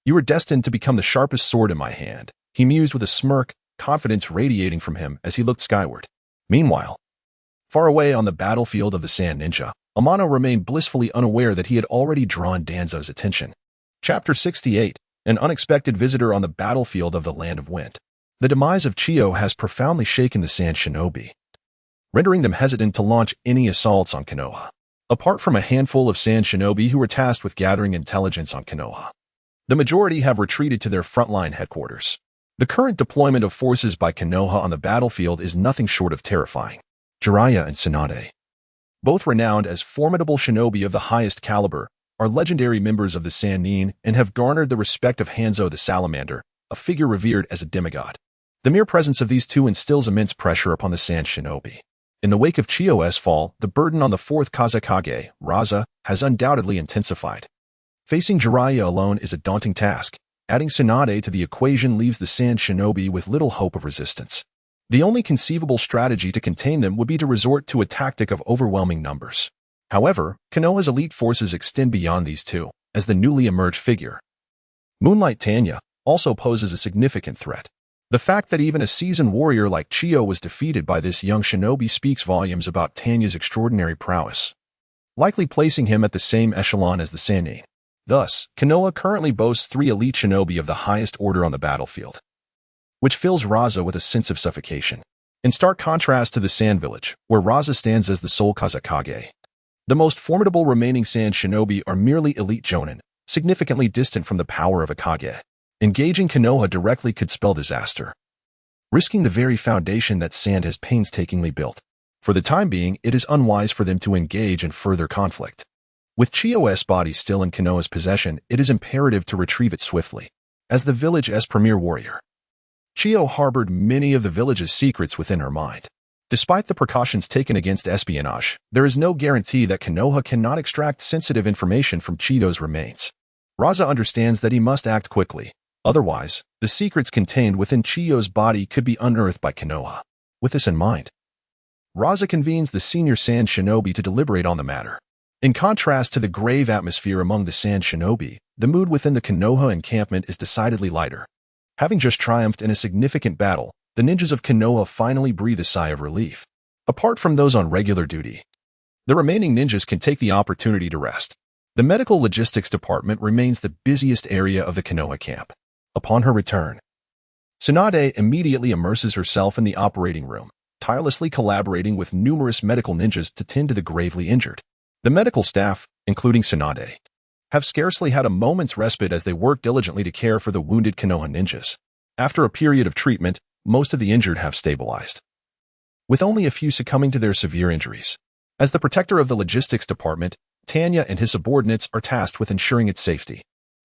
You are destined to become the sharpest sword in my hand, he mused with a smirk, confidence radiating from him as he looked skyward. Meanwhile, far away on the battlefield of the Sand Ninja, Amano remained blissfully unaware that he had already drawn Danzo's attention. Chapter 68, An Unexpected Visitor on the Battlefield of the Land of Wind. The demise of Chiyo has profoundly shaken the Sand Shinobi, rendering them hesitant to launch any assaults on Konoha. Apart from a handful of Sand Shinobi who were tasked with gathering intelligence on Konoha, the majority have retreated to their frontline headquarters. The current deployment of forces by Konoha on the battlefield is nothing short of terrifying. Jiraiya and Tsunade, both renowned as formidable shinobi of the highest caliber, are legendary members of the Sannin and have garnered the respect of Hanzo the Salamander, a figure revered as a demigod. The mere presence of these two instills immense pressure upon the Sand Shinobi. In the wake of Chiyo's fall, the burden on the fourth Kazekage, Raza, has undoubtedly intensified. Facing Jiraiya alone is a daunting task. Adding Tsunade to the equation leaves the Sand Shinobi with little hope of resistance. The only conceivable strategy to contain them would be to resort to a tactic of overwhelming numbers. However, Konoha's elite forces extend beyond these two, as the newly emerged figure, Moonlight Tanya, also poses a significant threat. The fact that even a seasoned warrior like Chiyo was defeated by this young shinobi speaks volumes about Tanya's extraordinary prowess, likely placing him at the same echelon as the Sannin. Thus, Konoha currently boasts 3 elite shinobi of the highest order on the battlefield, which fills Raza with a sense of suffocation. In stark contrast to the Sand Village, where Raza stands as the sole Kazekage. The most formidable remaining Sand shinobi are merely elite jonin, significantly distant from the power of a Kage. Engaging Konoha directly could spell disaster, risking the very foundation that Sand has painstakingly built. For the time being, it is unwise for them to engage in further conflict. With Chiyo's body still in Konoha's possession, it is imperative to retrieve it swiftly. As the village's premier warrior, Chiyo harbored many of the village's secrets within her mind. Despite the precautions taken against espionage, there is no guarantee that Konoha cannot extract sensitive information from Chiyo's remains. Raza understands that he must act quickly. Otherwise, the secrets contained within Chiyo's body could be unearthed by Konoha. With this in mind, Raza convenes the senior Sand shinobi to deliberate on the matter. In contrast to the grave atmosphere among the Sand shinobi, the mood within the Konoha encampment is decidedly lighter. Having just triumphed in a significant battle, the ninjas of Konoha finally breathe a sigh of relief. Apart from those on regular duty, the remaining ninjas can take the opportunity to rest. The medical logistics department remains the busiest area of the Konoha camp. Upon her return, Tsunade immediately immerses herself in the operating room, tirelessly collaborating with numerous medical ninjas to tend to the gravely injured. The medical staff, including Tsunade, have scarcely had a moment's respite as they work diligently to care for the wounded Konoha ninjas. After a period of treatment, most of the injured have stabilized, with only a few succumbing to their severe injuries. As the protector of the logistics department, Tanya and his subordinates are tasked with ensuring its safety.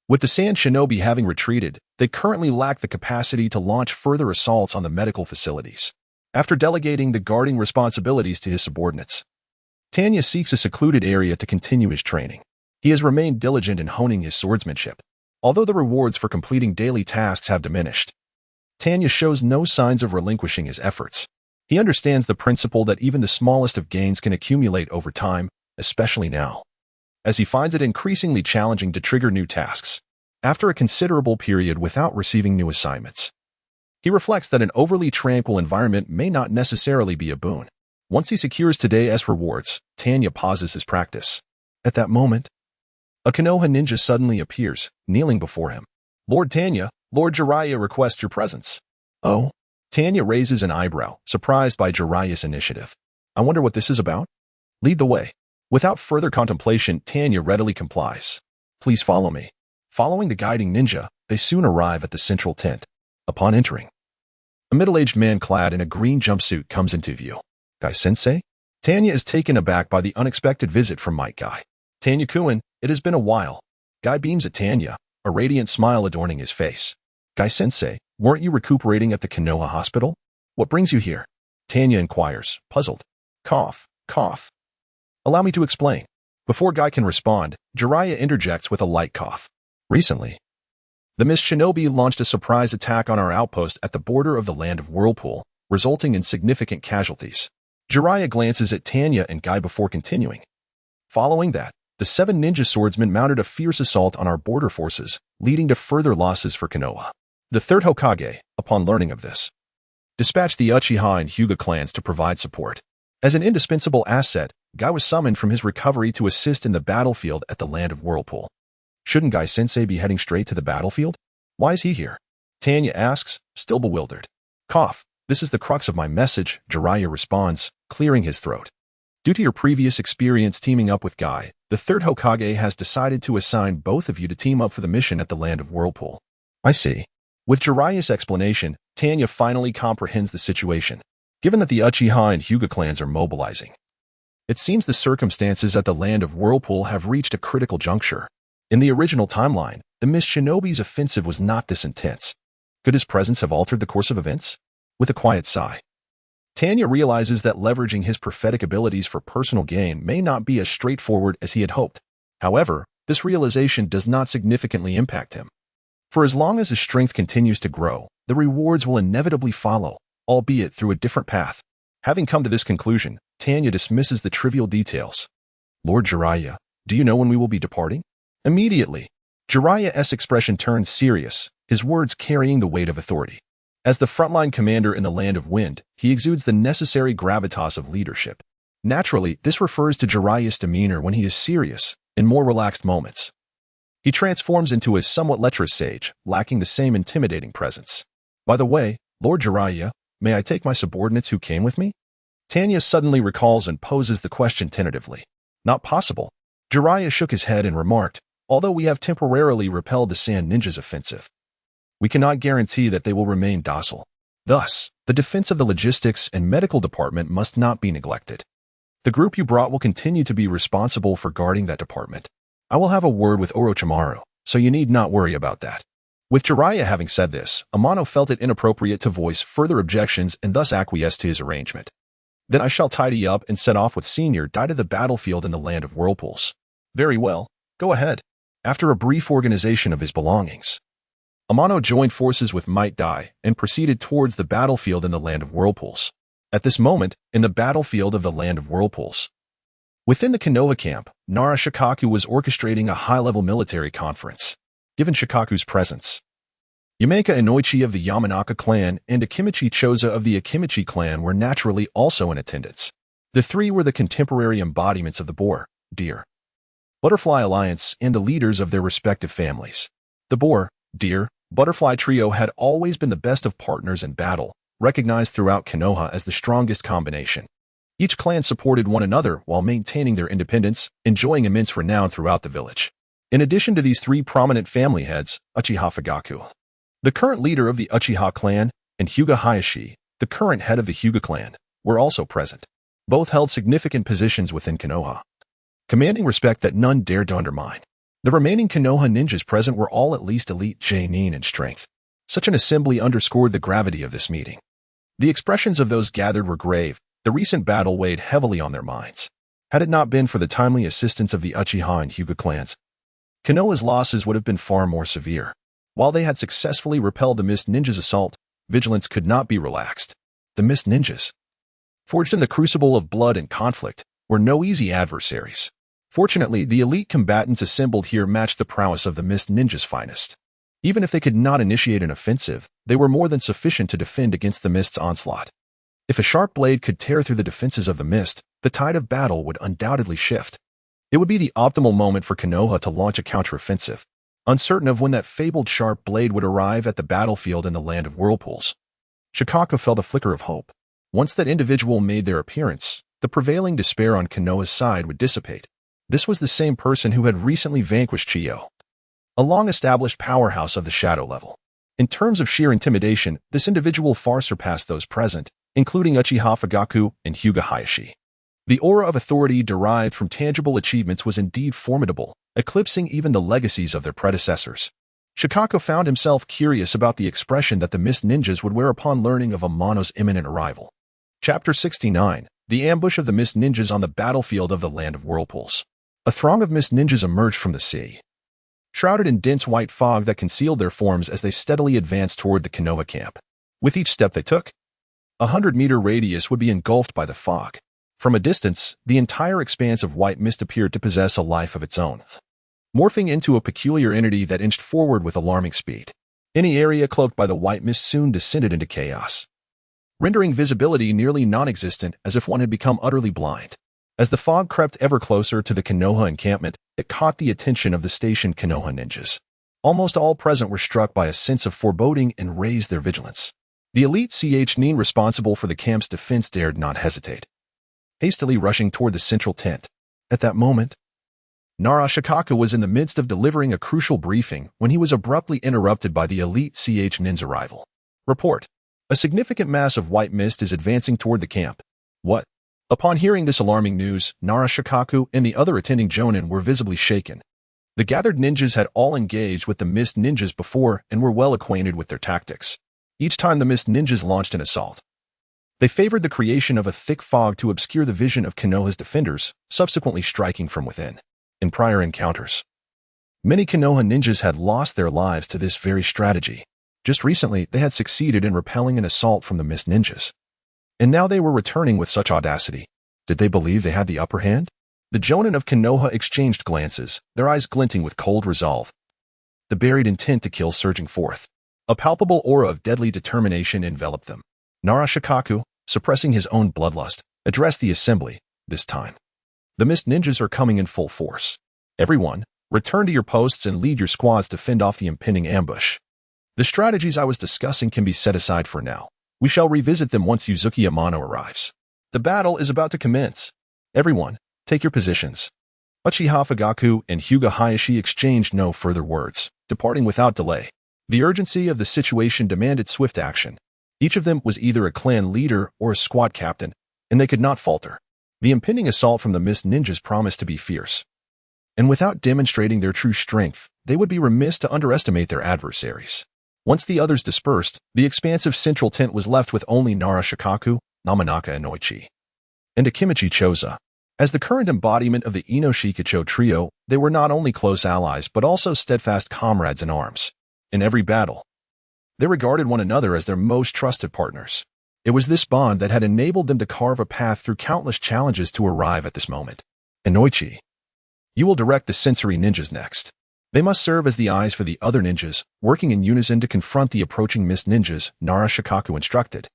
With the Sand shinobi having retreated, they currently lack the capacity to launch further assaults on the medical facilities. After delegating the guarding responsibilities to his subordinates, Tanya seeks a secluded area to continue his training. He has remained diligent in honing his swordsmanship. Although the rewards for completing daily tasks have diminished, Tanya shows no signs of relinquishing his efforts. He understands the principle that even the smallest of gains can accumulate over time, especially now, as he finds it increasingly challenging to trigger new tasks. After a considerable period without receiving new assignments, he reflects that an overly tranquil environment may not necessarily be a boon. Once he secures today's rewards, Tanya pauses his practice. At that moment, a Konoha ninja suddenly appears, kneeling before him. "Lord Tanya, Lord Jiraiya requests your presence." "Oh?" Tanya raises an eyebrow, surprised by Jiraiya's initiative. "I wonder what this is about?" "Lead the way." Without further contemplation, Tanya readily complies. "Please follow me." Following the guiding ninja, they soon arrive at the central tent. Upon entering, a middle-aged man clad in a green jumpsuit comes into view. "Guy-sensei?" Tanya is taken aback by the unexpected visit from Might Guy. "Tanya-kun, it has been a while." Guy beams at Tanya, a radiant smile adorning his face. "Guy-sensei, weren't you recuperating at the Konoha hospital? What brings you here?" Tanya inquires, puzzled. Cough, cough. "Allow me to explain." Before Guy can respond, Jiraiya interjects with a light cough. "Recently, the Mist Shinobi launched a surprise attack on our outpost at the border of the land of Whirlpool, resulting in significant casualties." Jiraiya glances at Tanya and Guy before continuing. "Following that, the 7 ninja swordsmen mounted a fierce assault on our border forces, leading to further losses for Konoha. The third Hokage, upon learning of this, dispatched the Uchiha and Hyuga clans to provide support. As an indispensable asset, Guy was summoned from his recovery to assist in the battlefield at the land of Whirlpool." "Shouldn't Guy-sensei be heading straight to the battlefield? Why is he here?" Tanya asks, still bewildered. Cough. "This is the crux of my message," Jiraiya responds, clearing his throat. "Due to your previous experience teaming up with Guy, the third Hokage has decided to assign both of you to team up for the mission at the land of Whirlpool." "I see." With Jiraiya's explanation, Tanya finally comprehends the situation. Given that the Uchiha and Hyuga clans are mobilizing, it seems the circumstances at the land of Whirlpool have reached a critical juncture. In the original timeline, the Mist Shinobi's offensive was not this intense. Could his presence have altered the course of events? With a quiet sigh, Tanya realizes that leveraging his prophetic abilities for personal gain may not be as straightforward as he had hoped. However, this realization does not significantly impact him. For as long as his strength continues to grow, the rewards will inevitably follow, albeit through a different path. Having come to this conclusion, Tanya dismisses the trivial details. "Lord Jiraiya, do you know when we will be departing?" Immediately, Jiraiya's expression turns serious, his words carrying the weight of authority. As the frontline commander in the Land of Wind, he exudes the necessary gravitas of leadership. Naturally, this refers to Jiraiya's demeanor when he is serious, in more relaxed moments. He transforms into a somewhat lecherous sage, lacking the same intimidating presence. By the way, Lord Jiraiya, may I take my subordinates who came with me? Tanya suddenly recalls and poses the question tentatively. Not possible. Jiraiya shook his head and remarked, although we have temporarily repelled the Sand Ninja's offensive, we cannot guarantee that they will remain docile. Thus, the defense of the logistics and medical department must not be neglected. The group you brought will continue to be responsible for guarding that department. I will have a word with Orochimaru, so you need not worry about that. With Jiraiya having said this, Amano felt it inappropriate to voice further objections and thus acquiesced to his arrangement. Then I shall tidy up and set off with Senior Dai to the battlefield in the land of whirlpools. Very well, go ahead. After a brief organization of his belongings, Amano joined forces with Might Dai and proceeded towards the battlefield in the land of whirlpools. At this moment, in the battlefield of the land of whirlpools, within the Konoha camp, Nara Shikaku was orchestrating a high-level military conference. Given Shikaku's presence, Yamaka Inoichi of the Yamanaka clan and Akimichi Choza of the Akimichi clan were naturally also in attendance. The three were the contemporary embodiments of the boar, deer, butterfly alliance and the leaders of their respective families. The boar, deer, butterfly trio had always been the best of partners in battle, recognized throughout Konoha as the strongest combination. Each clan supported one another while maintaining their independence, enjoying immense renown throughout the village. In addition to these three prominent family heads, Uchiha Fugaku, the current leader of the Uchiha clan, and Hyuga Hayashi, the current head of the Hyuga clan, were also present. Both held significant positions within Konoha, commanding respect that none dared to undermine. The remaining Konoha ninjas present were all at least elite J-nin in strength. Such an assembly underscored the gravity of this meeting. The expressions of those gathered were grave. The recent battle weighed heavily on their minds. Had it not been for the timely assistance of the Uchiha and Hyuga clans, Konoha's losses would have been far more severe. While they had successfully repelled the Mist Ninjas' assault, vigilance could not be relaxed. The Mist Ninjas, forged in the crucible of blood and conflict, were no easy adversaries. Fortunately, the elite combatants assembled here matched the prowess of the Mist Ninjas' finest. Even if they could not initiate an offensive, they were more than sufficient to defend against the Mist's onslaught. If a sharp blade could tear through the defenses of the Mist, the tide of battle would undoubtedly shift. It would be the optimal moment for Konoha to launch a counteroffensive. Uncertain of when that fabled sharp blade would arrive at the battlefield in the land of whirlpools, Shikaku felt a flicker of hope. Once that individual made their appearance, the prevailing despair on Konoha's side would dissipate. This was the same person who had recently vanquished Chiyo, a long-established powerhouse of the shadow level. In terms of sheer intimidation, this individual far surpassed those present, including Uchiha Fugaku and Hyuga Hayashi. The aura of authority derived from tangible achievements was indeed formidable, eclipsing even the legacies of their predecessors. Shikaku found himself curious about the expression that the Mist Ninjas would wear upon learning of Amano's imminent arrival. Chapter 69. The Ambush of the Mist Ninjas on the Battlefield of the Land of Whirlpools. A throng of Mist Ninjas emerged from the sea, shrouded in dense white fog that concealed their forms as they steadily advanced toward the Konoha camp. With each step they took, 100-meter radius would be engulfed by the fog. From a distance, the entire expanse of white mist appeared to possess a life of its own, morphing into a peculiar entity that inched forward with alarming speed. Any area cloaked by the white mist soon descended into chaos, rendering visibility nearly non-existent as if one had become utterly blind. As the fog crept ever closer to the Konoha encampment, it caught the attention of the stationed Konoha ninjas. Almost all present were struck by a sense of foreboding and raised their vigilance. The elite Ch-nin responsible for the camp's defense dared not hesitate, hastily rushing toward the central tent. At that moment, Nara Shikaku was in the midst of delivering a crucial briefing when he was abruptly interrupted by the elite Ch-nin's arrival. Report. A significant mass of white mist is advancing toward the camp. What? Upon hearing this alarming news, Nara Shikaku and the other attending jonin were visibly shaken. The gathered ninjas had all engaged with the Mist Ninjas before and were well acquainted with their tactics. Each time the Mist Ninjas launched an assault, they favored the creation of a thick fog to obscure the vision of Konoha's defenders, subsequently striking from within. In prior encounters, many Konoha ninjas had lost their lives to this very strategy. Just recently, they had succeeded in repelling an assault from the Mist Ninjas. And now they were returning with such audacity. Did they believe they had the upper hand? The jonin of Konoha exchanged glances, their eyes glinting with cold resolve, the buried intent to kill surging forth. A palpable aura of deadly determination enveloped them. Nara Shikaku, suppressing his own bloodlust, addressed the assembly. This time, the Mist Ninjas are coming in full force. Everyone, Return to your posts and lead your squads to fend off the impending ambush. The strategies I was discussing can be set aside for now. We shall revisit them once Uchiha Amano arrives. The battle is about to commence. Everyone, take your positions. Uchiha Fugaku and Hyuga Hayashi exchanged no further words, departing without delay. The urgency of the situation demanded swift action. Each of them was either a clan leader or a squad captain, and they could not falter. The impending assault from the Mist Ninjas promised to be fierce. And without demonstrating their true strength, they would be remiss to underestimate their adversaries. Once the others dispersed, the expansive central tent was left with only Nara Shikaku, Yamanaka Inoichi, and Akimichi Choza. As the current embodiment of the Inoshikacho trio, they were not only close allies but also steadfast comrades in arms. In every battle, they regarded one another as their most trusted partners. It was this bond that had enabled them to carve a path through countless challenges to arrive at this moment. Inoichi, you will direct the sensory ninjas next. They must serve as the eyes for the other ninjas, working in unison to confront the approaching Mist Ninjas, Nara Shikaku instructed.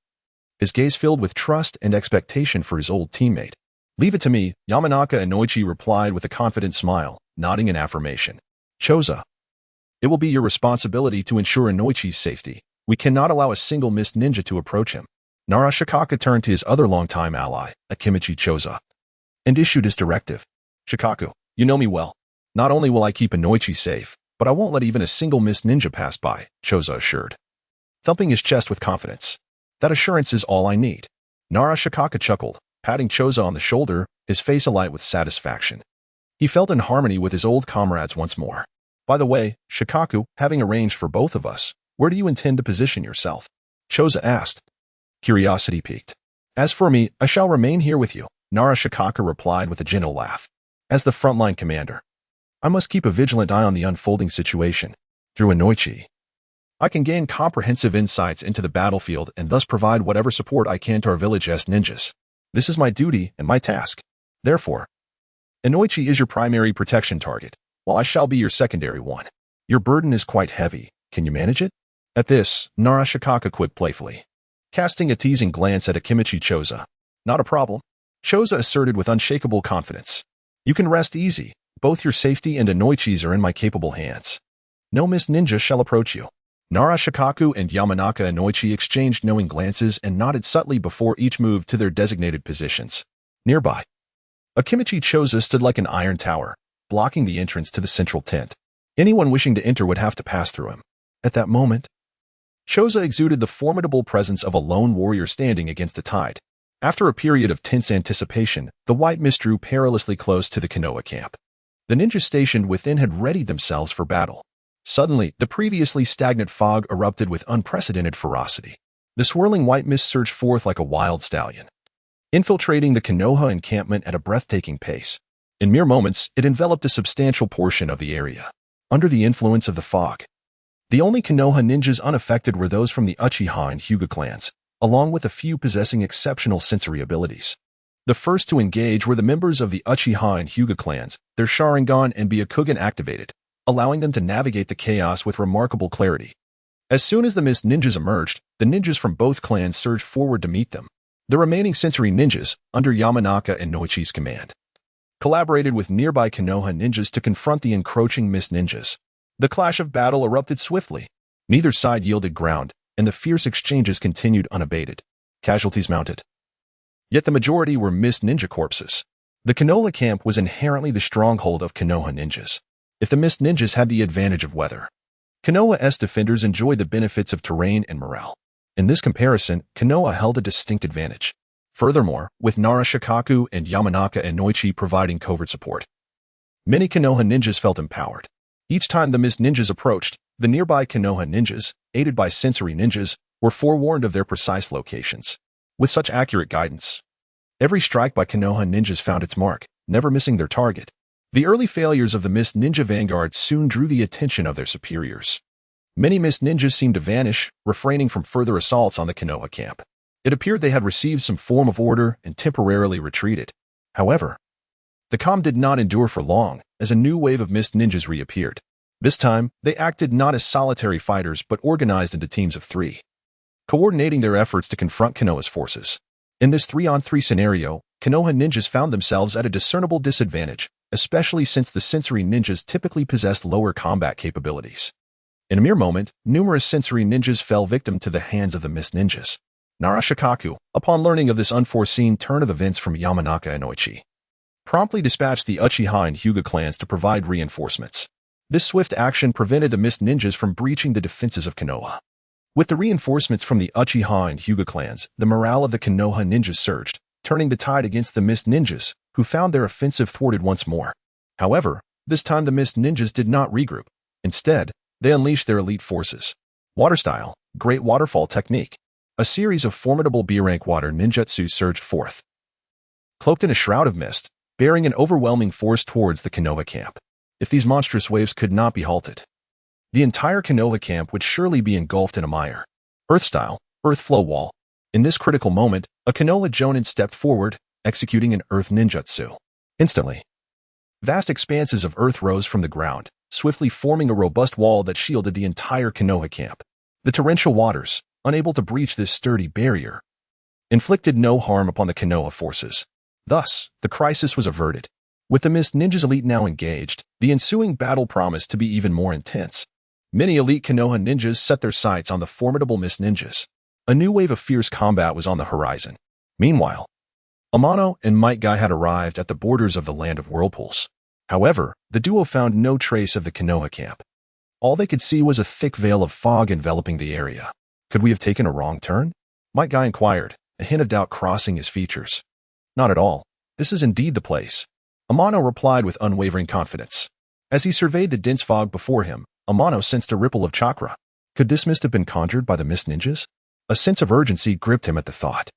His gaze filled with trust and expectation for his old teammate. Leave it to me, Yamanaka Inoichi replied with a confident smile, nodding in affirmation. Choza, it will be your responsibility to ensure Inoichi's safety. We cannot allow a single Mist Ninja to approach him. Nara Shikaku turned to his other longtime ally, Akimichi Choza, and issued his directive. Shikaku, you know me well. Not only will I keep Inoichi safe, but I won't let even a single Mist Ninja pass by, Choza assured, thumping his chest with confidence. That assurance is all I need. Nara Shikaku chuckled, patting Choza on the shoulder, his face alight with satisfaction. He felt in harmony with his old comrades once more. By the way, Shikaku, having arranged for both of us, where do you intend to position yourself? Choza asked. Curiosity piqued. As for me, I shall remain here with you, Nara Shikaku replied with a gentle laugh. As the frontline commander, I must keep a vigilant eye on the unfolding situation. Through Inoichi, I can gain comprehensive insights into the battlefield and thus provide whatever support I can to our village's ninjas. This is my duty and my task. Therefore, Inoichi is your primary protection target, while I shall be your secondary one. Your burden is quite heavy. Can you manage it? At this, Nara Shikaku quipped playfully, casting a teasing glance at Akimichi Choza. Not a problem, Choza asserted with unshakable confidence. You can rest easy. Both your safety and Inoichi's are in my capable hands. No Mist Ninja shall approach you. Nara Shikaku and Yamanaka Inoichi exchanged knowing glances and nodded subtly before each moved to their designated positions. Nearby, Akimichi Choza stood like an iron tower, blocking the entrance to the central tent. Anyone wishing to enter would have to pass through him. At that moment, Choza exuded the formidable presence of a lone warrior standing against the tide. After a period of tense anticipation, the white mist drew perilously close to the Konoha camp. The ninjas stationed within had readied themselves for battle. Suddenly, the previously stagnant fog erupted with unprecedented ferocity. The swirling white mist surged forth like a wild stallion, infiltrating the Konoha encampment at a breathtaking pace. In mere moments, it enveloped a substantial portion of the area. Under the influence of the fog, the only Konoha ninjas unaffected were those from the Uchiha and Hyuga clans, along with a few possessing exceptional sensory abilities. The first to engage were the members of the Uchiha and Hyuga clans, their Sharingan and Byakugan activated, allowing them to navigate the chaos with remarkable clarity. As soon as the Mist Ninjas emerged, the ninjas from both clans surged forward to meet them. The remaining sensory ninjas, under Yamanaka and Inoichi's command, collaborated with nearby Konoha ninjas to confront the encroaching Mist Ninjas. The clash of battle erupted swiftly. Neither side yielded ground, and the fierce exchanges continued unabated. Casualties mounted. Yet the majority were Mist Ninja corpses. The Konoha camp was inherently the stronghold of Konoha ninjas. If the Mist Ninjas had the advantage of weather, Konoha's defenders enjoyed the benefits of terrain and morale. In this comparison, Konoha held a distinct advantage. Furthermore, with Nara Shikaku and Yamanaka Inoichi providing covert support, many Konoha ninjas felt empowered. Each time the Mist Ninjas approached, the nearby Konoha ninjas, aided by sensory ninjas, were forewarned of their precise locations. With such accurate guidance, every strike by Konoha ninjas found its mark, never missing their target. The early failures of the Mist Ninja vanguard soon drew the attention of their superiors. Many Mist Ninjas seemed to vanish, refraining from further assaults on the Konoha camp. It appeared they had received some form of order and temporarily retreated. However, the calm did not endure for long, as a new wave of Mist Ninjas reappeared. This time, they acted not as solitary fighters but organized into teams of 3, coordinating their efforts to confront Konoha's forces. In this 3-on-3 scenario, Konoha ninjas found themselves at a discernible disadvantage, especially since the sensory ninjas typically possessed lower combat capabilities. In a mere moment, numerous sensory ninjas fell victim to the hands of the mist ninjas. Narashikaku, upon learning of this unforeseen turn of events from Yamanaka and Oichi, promptly dispatched the Uchiha and Hyuga clans to provide reinforcements. This swift action prevented the mist ninjas from breaching the defenses of Konoha. With the reinforcements from the Uchiha and Hyuga clans, the morale of the Konoha ninjas surged, turning the tide against the mist ninjas, who found their offensive thwarted once more. However, this time the mist ninjas did not regroup. Instead, they unleashed their elite forces. Water Style, Great Waterfall Technique. A series of formidable B-rank water ninjutsu surged forth, cloaked in a shroud of mist, bearing an overwhelming force towards the Konoha camp. If these monstrous waves could not be halted, the entire Konoha camp would surely be engulfed in a mire. Earth Style, Earth Flow Wall. In this critical moment, a Konoha Jonin stepped forward, executing an earth ninjutsu. Instantly, vast expanses of earth rose from the ground, swiftly forming a robust wall that shielded the entire Konoha camp. The torrential waters, unable to breach this sturdy barrier, inflicted no harm upon the Konoha forces. Thus, the crisis was averted. With the Mist Ninjas elite now engaged, the ensuing battle promised to be even more intense. Many elite Konoha ninjas set their sights on the formidable Mist Ninjas. A new wave of fierce combat was on the horizon. Meanwhile, Amano and Might Guy had arrived at the borders of the Land of Whirlpools. However, the duo found no trace of the Konoha camp. All they could see was a thick veil of fog enveloping the area. Could we have taken a wrong turn? Might Guy inquired, a hint of doubt crossing his features. Not at all. This is indeed the place. Amano replied with unwavering confidence. As he surveyed the dense fog before him, Amano sensed a ripple of chakra. Could this mist have been conjured by the Mist Ninjas? A sense of urgency gripped him at the thought.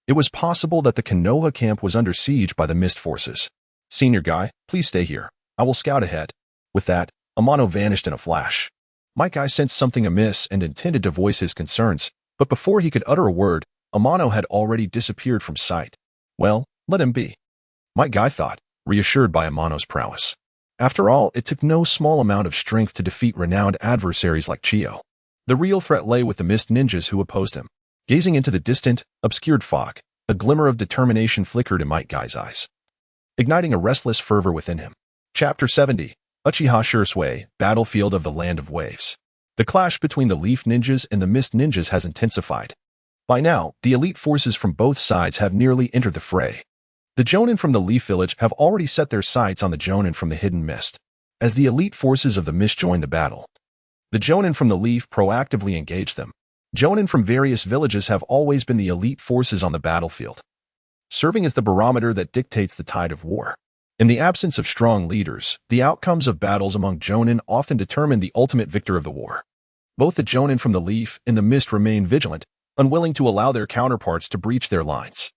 It was possible that the Konoha camp was under siege by the Mist forces. Senior Guy, please stay here. I will scout ahead. With that, Amano vanished in a flash. Might Guy sensed something amiss and intended to voice his concerns, but before he could utter a word, Amano had already disappeared from sight. Well, let him be, Might Guy thought, reassured by Amano's prowess. After all, it took no small amount of strength to defeat renowned adversaries like Chio. The real threat lay with the Mist Ninjas who opposed him. Gazing into the distant, obscured fog, a glimmer of determination flickered in Might Guy's eyes, igniting a restless fervor within him. Chapter 70, Uchiha Shursui, Battlefield of the Land of Waves. The clash between the Leaf Ninjas and the Mist Ninjas has intensified. By now, the elite forces from both sides have nearly entered the fray. The Jonin from the Leaf Village have already set their sights on the Jonin from the Hidden Mist. As the elite forces of the Mist join the battle, the Jonin from the Leaf proactively engage them. Jonin from various villages have always been the elite forces on the battlefield, serving as the barometer that dictates the tide of war. In the absence of strong leaders, the outcomes of battles among Jonin often determine the ultimate victor of the war. Both the Jonin from the Leaf and the Mist remain vigilant, unwilling to allow their counterparts to breach their lines.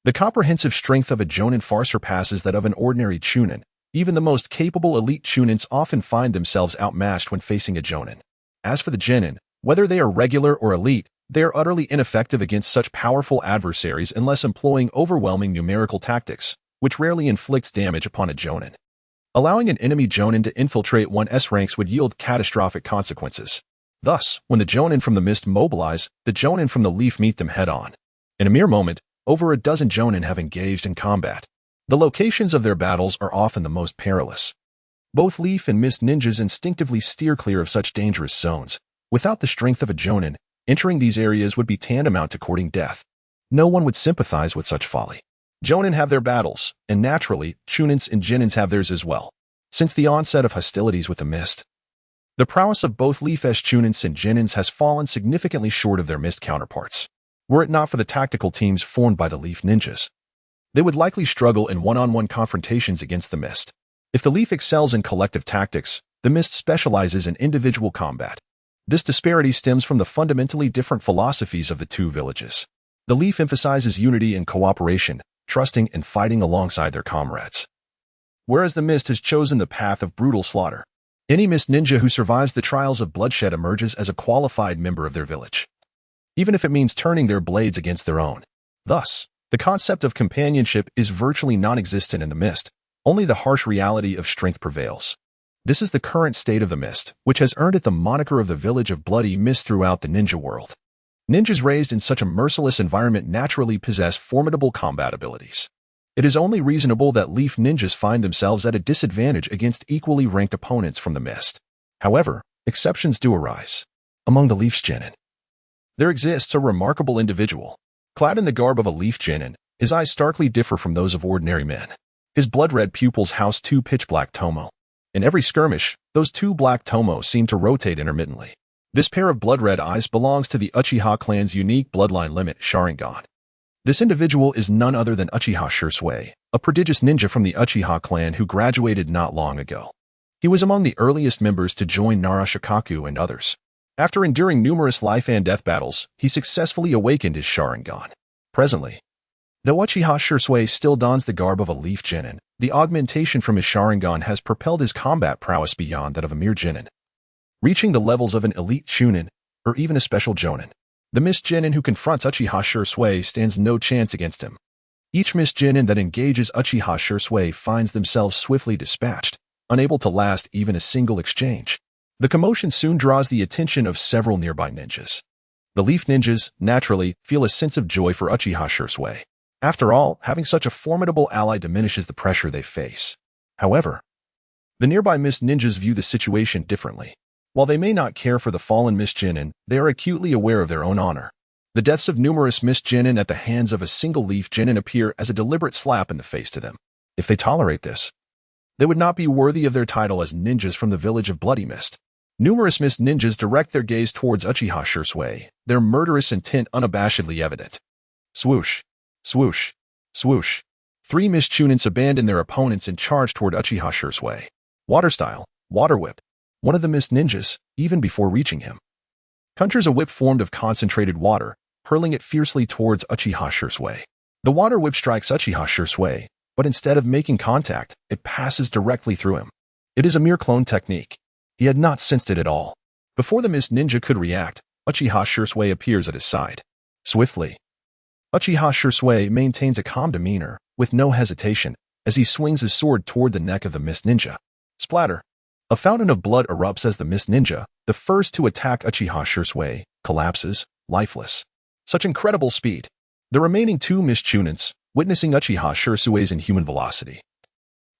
The comprehensive strength of a Jonin far surpasses that of an ordinary Chunin. Even the most capable elite Chunins often find themselves outmatched when facing a Jonin. As for the Genin, whether they are regular or elite, they are utterly ineffective against such powerful adversaries unless employing overwhelming numerical tactics, which rarely inflicts damage upon a Jonin. Allowing an enemy Jonin to infiltrate one's ranks would yield catastrophic consequences. Thus, when the Jonin from the Mist mobilize, the Jonin from the Leaf meet them head-on. In a mere moment, over a dozen Jonin have engaged in combat. The locations of their battles are often the most perilous. Both Leaf and Mist Ninjas instinctively steer clear of such dangerous zones. Without the strength of a Jonin, entering these areas would be tantamount to courting death. No one would sympathize with such folly. Jonin have their battles, and naturally, Chunins and Genins have theirs as well. Since the onset of hostilities with the Mist, the prowess of both Leaf-esque Chunins and Genins has fallen significantly short of their Mist counterparts. Were it not for the tactical teams formed by the Leaf Ninjas, they would likely struggle in one-on-one confrontations against the Mist. If the Leaf excels in collective tactics, the Mist specializes in individual combat. This disparity stems from the fundamentally different philosophies of the two villages. The Leaf emphasizes unity and cooperation, trusting and fighting alongside their comrades, whereas the Mist has chosen the path of brutal slaughter. Any Mist Ninja who survives the trials of bloodshed emerges as a qualified member of their village, even if it means turning their blades against their own. Thus, the concept of companionship is virtually non-existent in the Mist. Only the harsh reality of strength prevails. This is the current state of the Mist, which has earned it the moniker of the Village of Bloody Mist throughout the ninja world. Ninjas raised in such a merciless environment naturally possess formidable combat abilities. It is only reasonable that Leaf ninjas find themselves at a disadvantage against equally ranked opponents from the mist. However, exceptions do arise. Among the Leaf's genin, there exists a remarkable individual. Clad in the garb of a Leaf genin, his eyes starkly differ from those of ordinary men. His blood-red pupils house two pitch-black tomo. In every skirmish, those two black tomo seem to rotate intermittently. This pair of blood-red eyes belongs to the Uchiha clan's unique bloodline limit, Sharingan. This individual is none other than Uchiha Shursui, a prodigious ninja from the Uchiha clan who graduated not long ago. He was among the earliest members to join Nara Shikaku and others. After enduring numerous life and death battles, he successfully awakened his Sharingan. Presently, though Uchiha Shursui still dons the garb of a Leaf genin, the augmentation from his Sharingan has propelled his combat prowess beyond that of a mere genin, reaching the levels of an elite chunin, or even a special jonin. The mist genin who confronts Uchiha Shursui stands no chance against him. Each mist genin that engages Uchiha Shursui finds themselves swiftly dispatched, unable to last even a single exchange. The commotion soon draws the attention of several nearby ninjas. The Leaf ninjas, naturally, feel a sense of joy for Uchiha Shursui. After all, having such a formidable ally diminishes the pressure they face. However, the nearby mist ninjas view the situation differently. While they may not care for the fallen mist genin, they are acutely aware of their own honor. The deaths of numerous mist genin at the hands of a single Leaf genin appear as a deliberate slap in the face to them. If they tolerate this, they would not be worthy of their title as ninjas from the village of Bloody Mist. Numerous mist ninjas direct their gaze towards Uchiha Shursui, their murderous intent unabashedly evident. Swoosh, swoosh, swoosh. Three mist chunins abandon their opponents and charge toward Uchiha Shursui. Water style, water whip. One of the mist ninjas, even before reaching him, conjures a whip formed of concentrated water, hurling it fiercely towards Uchiha Shursui. The water whip strikes Uchiha Shursui, but instead of making contact, it passes directly through him. It is a mere clone technique. He had not sensed it at all. Before the mist ninja could react, Uchiha Shursui appears at his side. Swiftly, Uchiha Shursui maintains a calm demeanor, with no hesitation, as he swings his sword toward the neck of the mist ninja. Splatter! A fountain of blood erupts as the mist ninja, the first to attack Uchiha Shursui, collapses, lifeless. Such incredible speed. The remaining two mist chunins, witnessing Uchiha Shursui's inhuman velocity,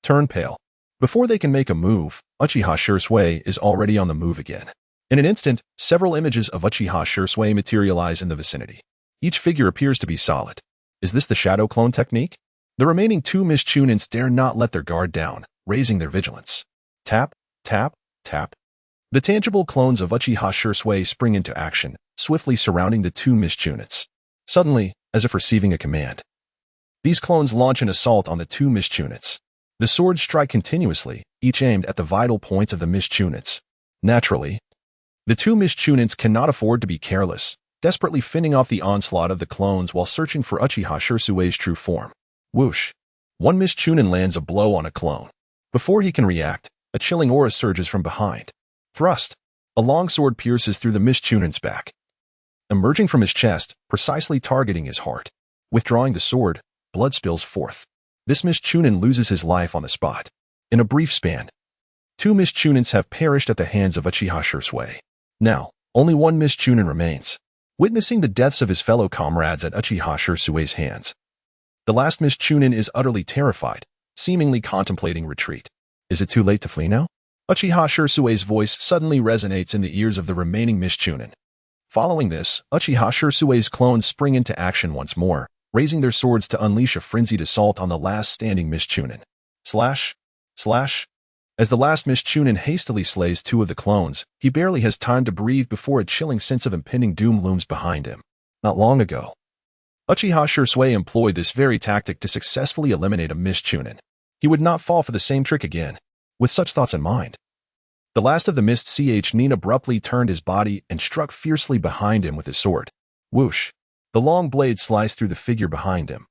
turn pale. Before they can make a move, Uchiha Shursui is already on the move again. In an instant, several images of Uchiha Shursui materialize in the vicinity. Each figure appears to be solid. Is this the shadow clone technique? The remaining two mist chunins dare not let their guard down, raising their vigilance. Tap, tap, tap. The tangible clones of Uchiha Shursui spring into action, swiftly surrounding the two mist chunins. Suddenly, as if receiving a command, these clones launch an assault on the two mist chunins. The swords strike continuously, each aimed at the vital points of the mist chunins. Naturally, the two mist chunins cannot afford to be careless, desperately fending off the onslaught of the clones while searching for Uchiha Shursui's true form. Whoosh! One mist chunin lands a blow on a clone. Before he can react, a chilling aura surges from behind. Thrust! A long sword pierces through the mist chunin's back, emerging from his chest, precisely targeting his heart. Withdrawing the sword, blood spills forth. This mist chunin loses his life on the spot. In a brief span, two mist chunins have perished at the hands of Uchiha Shursui. Now, only one mist chunin remains, witnessing the deaths of his fellow comrades at Uchiha Shursui's hands. The last mist chunin is utterly terrified, seemingly contemplating retreat. Is it too late to flee now? Uchiha Shursui's voice suddenly resonates in the ears of the remaining mist chunin. Following this, Uchiha Shursui's clones spring into action once more, raising their swords to unleash a frenzied assault on the last standing mist chunin. Slash! Slash! As the last mist chunin hastily slays two of the clones, he barely has time to breathe before a chilling sense of impending doom looms behind him. Not long ago, Uchiha Shursui employed this very tactic to successfully eliminate a mist chunin. He would not fall for the same trick again. With such thoughts in mind, the last of the mist chunin abruptly turned his body and struck fiercely behind him with his sword. Whoosh! The long blade sliced through the figure behind him.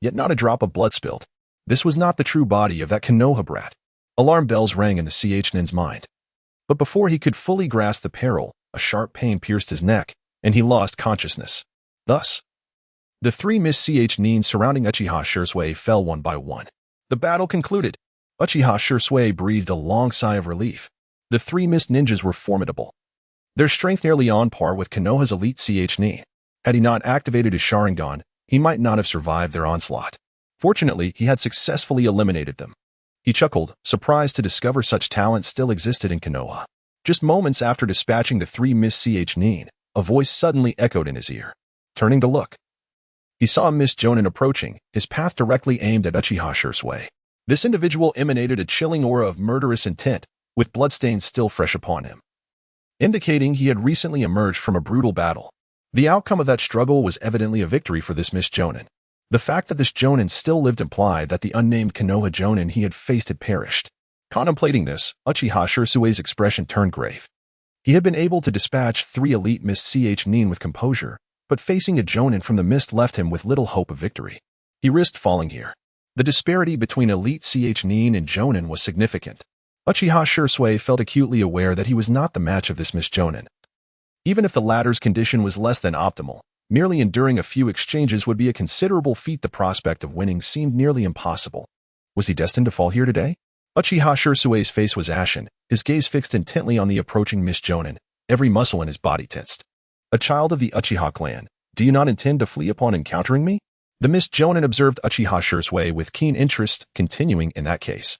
Yet not a drop of blood spilled. This was not the true body of that Konoha brat. Alarm bells rang in the chunin's mind. But before he could fully grasp the peril, a sharp pain pierced his neck, and he lost consciousness. Thus, the three mist chunins surrounding Uchiha Shursui fell one by one. The battle concluded. Uchiha Shursui breathed a long sigh of relief. The three mist ninjas were formidable, their strength nearly on par with Konoha's elite chunin. Had he not activated his Sharingan, he might not have survived their onslaught. Fortunately, he had successfully eliminated them. He chuckled, surprised to discover such talent still existed in Konoha. Just moments after dispatching the 3 Miss Nin, a voice suddenly echoed in his ear. Turning to look, he saw Miss Jonin approaching, his path directly aimed at Uchiha Shursui. This individual emanated a chilling aura of murderous intent, with bloodstains still fresh upon him, indicating he had recently emerged from a brutal battle. The outcome of that struggle was evidently a victory for this Miss Jonin. The fact that this Jonin still lived implied that the unnamed Konoha Jonin he had faced had perished. Contemplating this, Uchiha Shursui's expression turned grave. He had been able to dispatch 3 elite Miss Nin with composure, but facing a Jonin from the mist left him with little hope of victory. He risked falling here. The disparity between elite Nin and Jonin was significant. Uchiha Shursui felt acutely aware that he was not the match of this Miss Jonin. Even if the latter's condition was less than optimal, merely enduring a few exchanges would be a considerable feat. The prospect of winning seemed nearly impossible. Was he destined to fall here today? Uchiha Shursui's face was ashen, his gaze fixed intently on the approaching Miss Jonin, every muscle in his body tensed. A child of the Uchiha clan, do you not intend to flee upon encountering me? The Miss Jonin observed Uchiha Shursui with keen interest, continuing, in that case,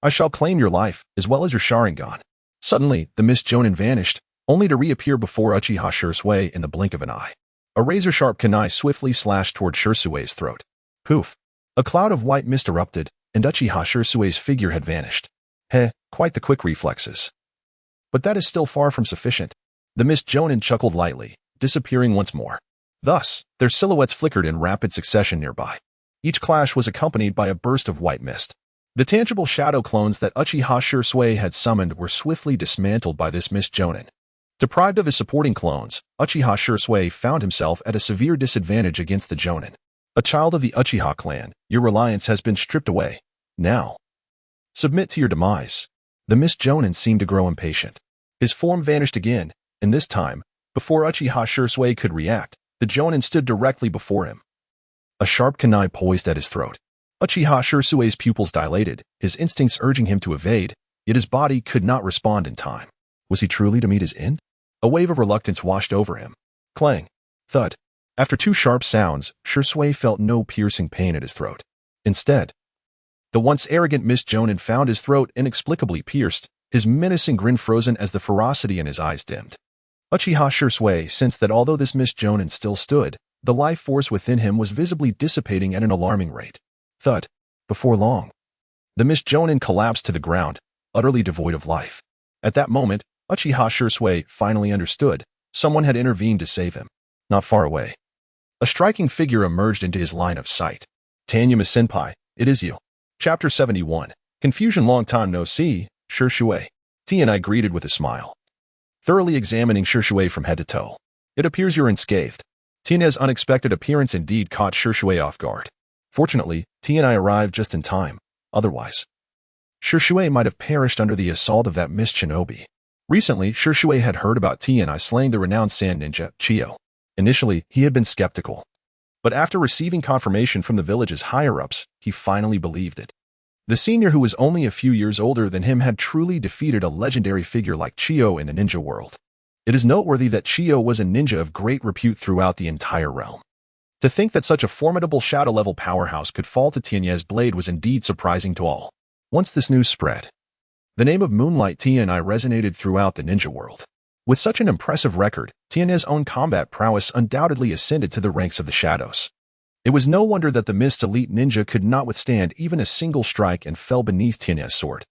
I shall claim your life, as well as your Sharingan. Suddenly, the Miss Jonin vanished, only to reappear before Uchiha Shursui in the blink of an eye. A razor-sharp kunai swiftly slashed toward Shursui's throat. Poof! A cloud of white mist erupted, and Uchiha Shursui's figure had vanished. Quite the quick reflexes. But that is still far from sufficient. The Miss Jonin chuckled lightly, disappearing once more. Thus, their silhouettes flickered in rapid succession nearby. Each clash was accompanied by a burst of white mist. The tangible shadow clones that Uchiha Shursui had summoned were swiftly dismantled by this Miss Jonin. Deprived of his supporting clones, Uchiha Shursui found himself at a severe disadvantage against the Jonin. A child of the Uchiha clan, your reliance has been stripped away. Now, submit to your demise. The Miss Jonin seemed to grow impatient. His form vanished again, and this time, before Uchiha Shursui could react, the Jonin stood directly before him. A sharp kunai poised at his throat. Uchiha Shursui's pupils dilated, his instincts urging him to evade, yet his body could not respond in time. Was he truly to meet his end? A wave of reluctance washed over him. Clang. Thud. After 2 sharp sounds, Shursui felt no piercing pain at his throat. Instead, the once arrogant Miss Jonin found his throat inexplicably pierced, his menacing grin frozen as the ferocity in his eyes dimmed. Uchiha Shursui sensed that although this Miss Jonin still stood, the life force within him was visibly dissipating at an alarming rate. Thud. Before long, the Miss Jonin collapsed to the ground, utterly devoid of life. At that moment, Uchiha Shursui finally understood. Someone had intervened to save him. Not far away, a striking figure emerged into his line of sight. Tanyama-senpai, it is you. Chapter 71. Confusion. Long time no see, Shursui. T&I greeted with a smile, thoroughly examining Shursui from head to toe. It appears you're unscathed. T&I's unexpected appearance indeed caught Shursui off guard. Fortunately, T&I arrived just in time. Otherwise, Shursui might have perished under the assault of that Miss Shinobi. Recently, Shursui had heard about T&I slaying the renowned sand ninja, Chiyo. Initially, he had been skeptical. But after receiving confirmation from the village's higher-ups, he finally believed it. The senior, who was only a few years older than him, had truly defeated a legendary figure like Chiyo in the ninja world. It is noteworthy that Chiyo was a ninja of great repute throughout the entire realm. To think that such a formidable shadow-level powerhouse could fall to T&I's blade was indeed surprising to all. Once this news spread, the name of Moonlight T&I resonated throughout the ninja world. With such an impressive record, T&I's own combat prowess undoubtedly ascended to the ranks of the shadows. It was no wonder that the Mist Elite Ninja could not withstand even a single strike and fell beneath T&I's sword.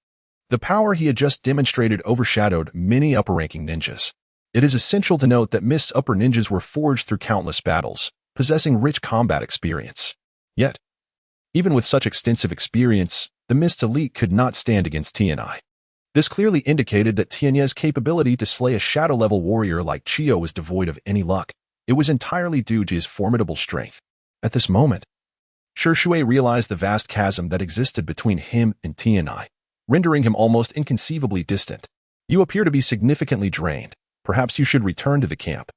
The power he had just demonstrated overshadowed many upper-ranking ninjas. It is essential to note that Mist's upper ninjas were forged through countless battles, possessing rich combat experience. Yet, even with such extensive experience, the Mist Elite could not stand against T&I. This clearly indicated that T&I's capability to slay a shadow-level warrior like Chiyo was devoid of any luck. It was entirely due to his formidable strength. At this moment, Shursui realized the vast chasm that existed between him and T&I, rendering him almost inconceivably distant. You appear to be significantly drained. Perhaps you should return to the camp.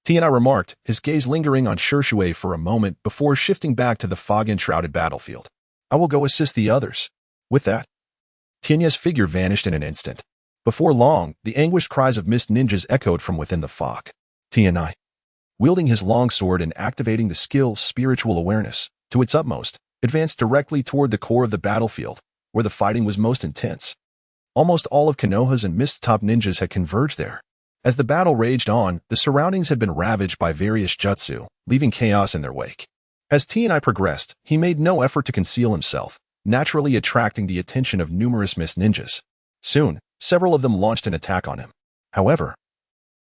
T&I remarked, his gaze lingering on Shursui for a moment before shifting back to the fog-enshrouded battlefield. I will go assist the others. With that, T&I's figure vanished in an instant. Before long, the anguished cries of mist ninjas echoed from within the fog. T&I, wielding his long sword and activating the skill Spiritual Awareness to its utmost, advanced directly toward the core of the battlefield, where the fighting was most intense. Almost all of Konoha's and Mist's top ninjas had converged there. As the battle raged on, the surroundings had been ravaged by various jutsu, leaving chaos in their wake. As TNI progressed, he made no effort to conceal himself, naturally attracting the attention of numerous Mist ninjas. Soon, several of them launched an attack on him. However,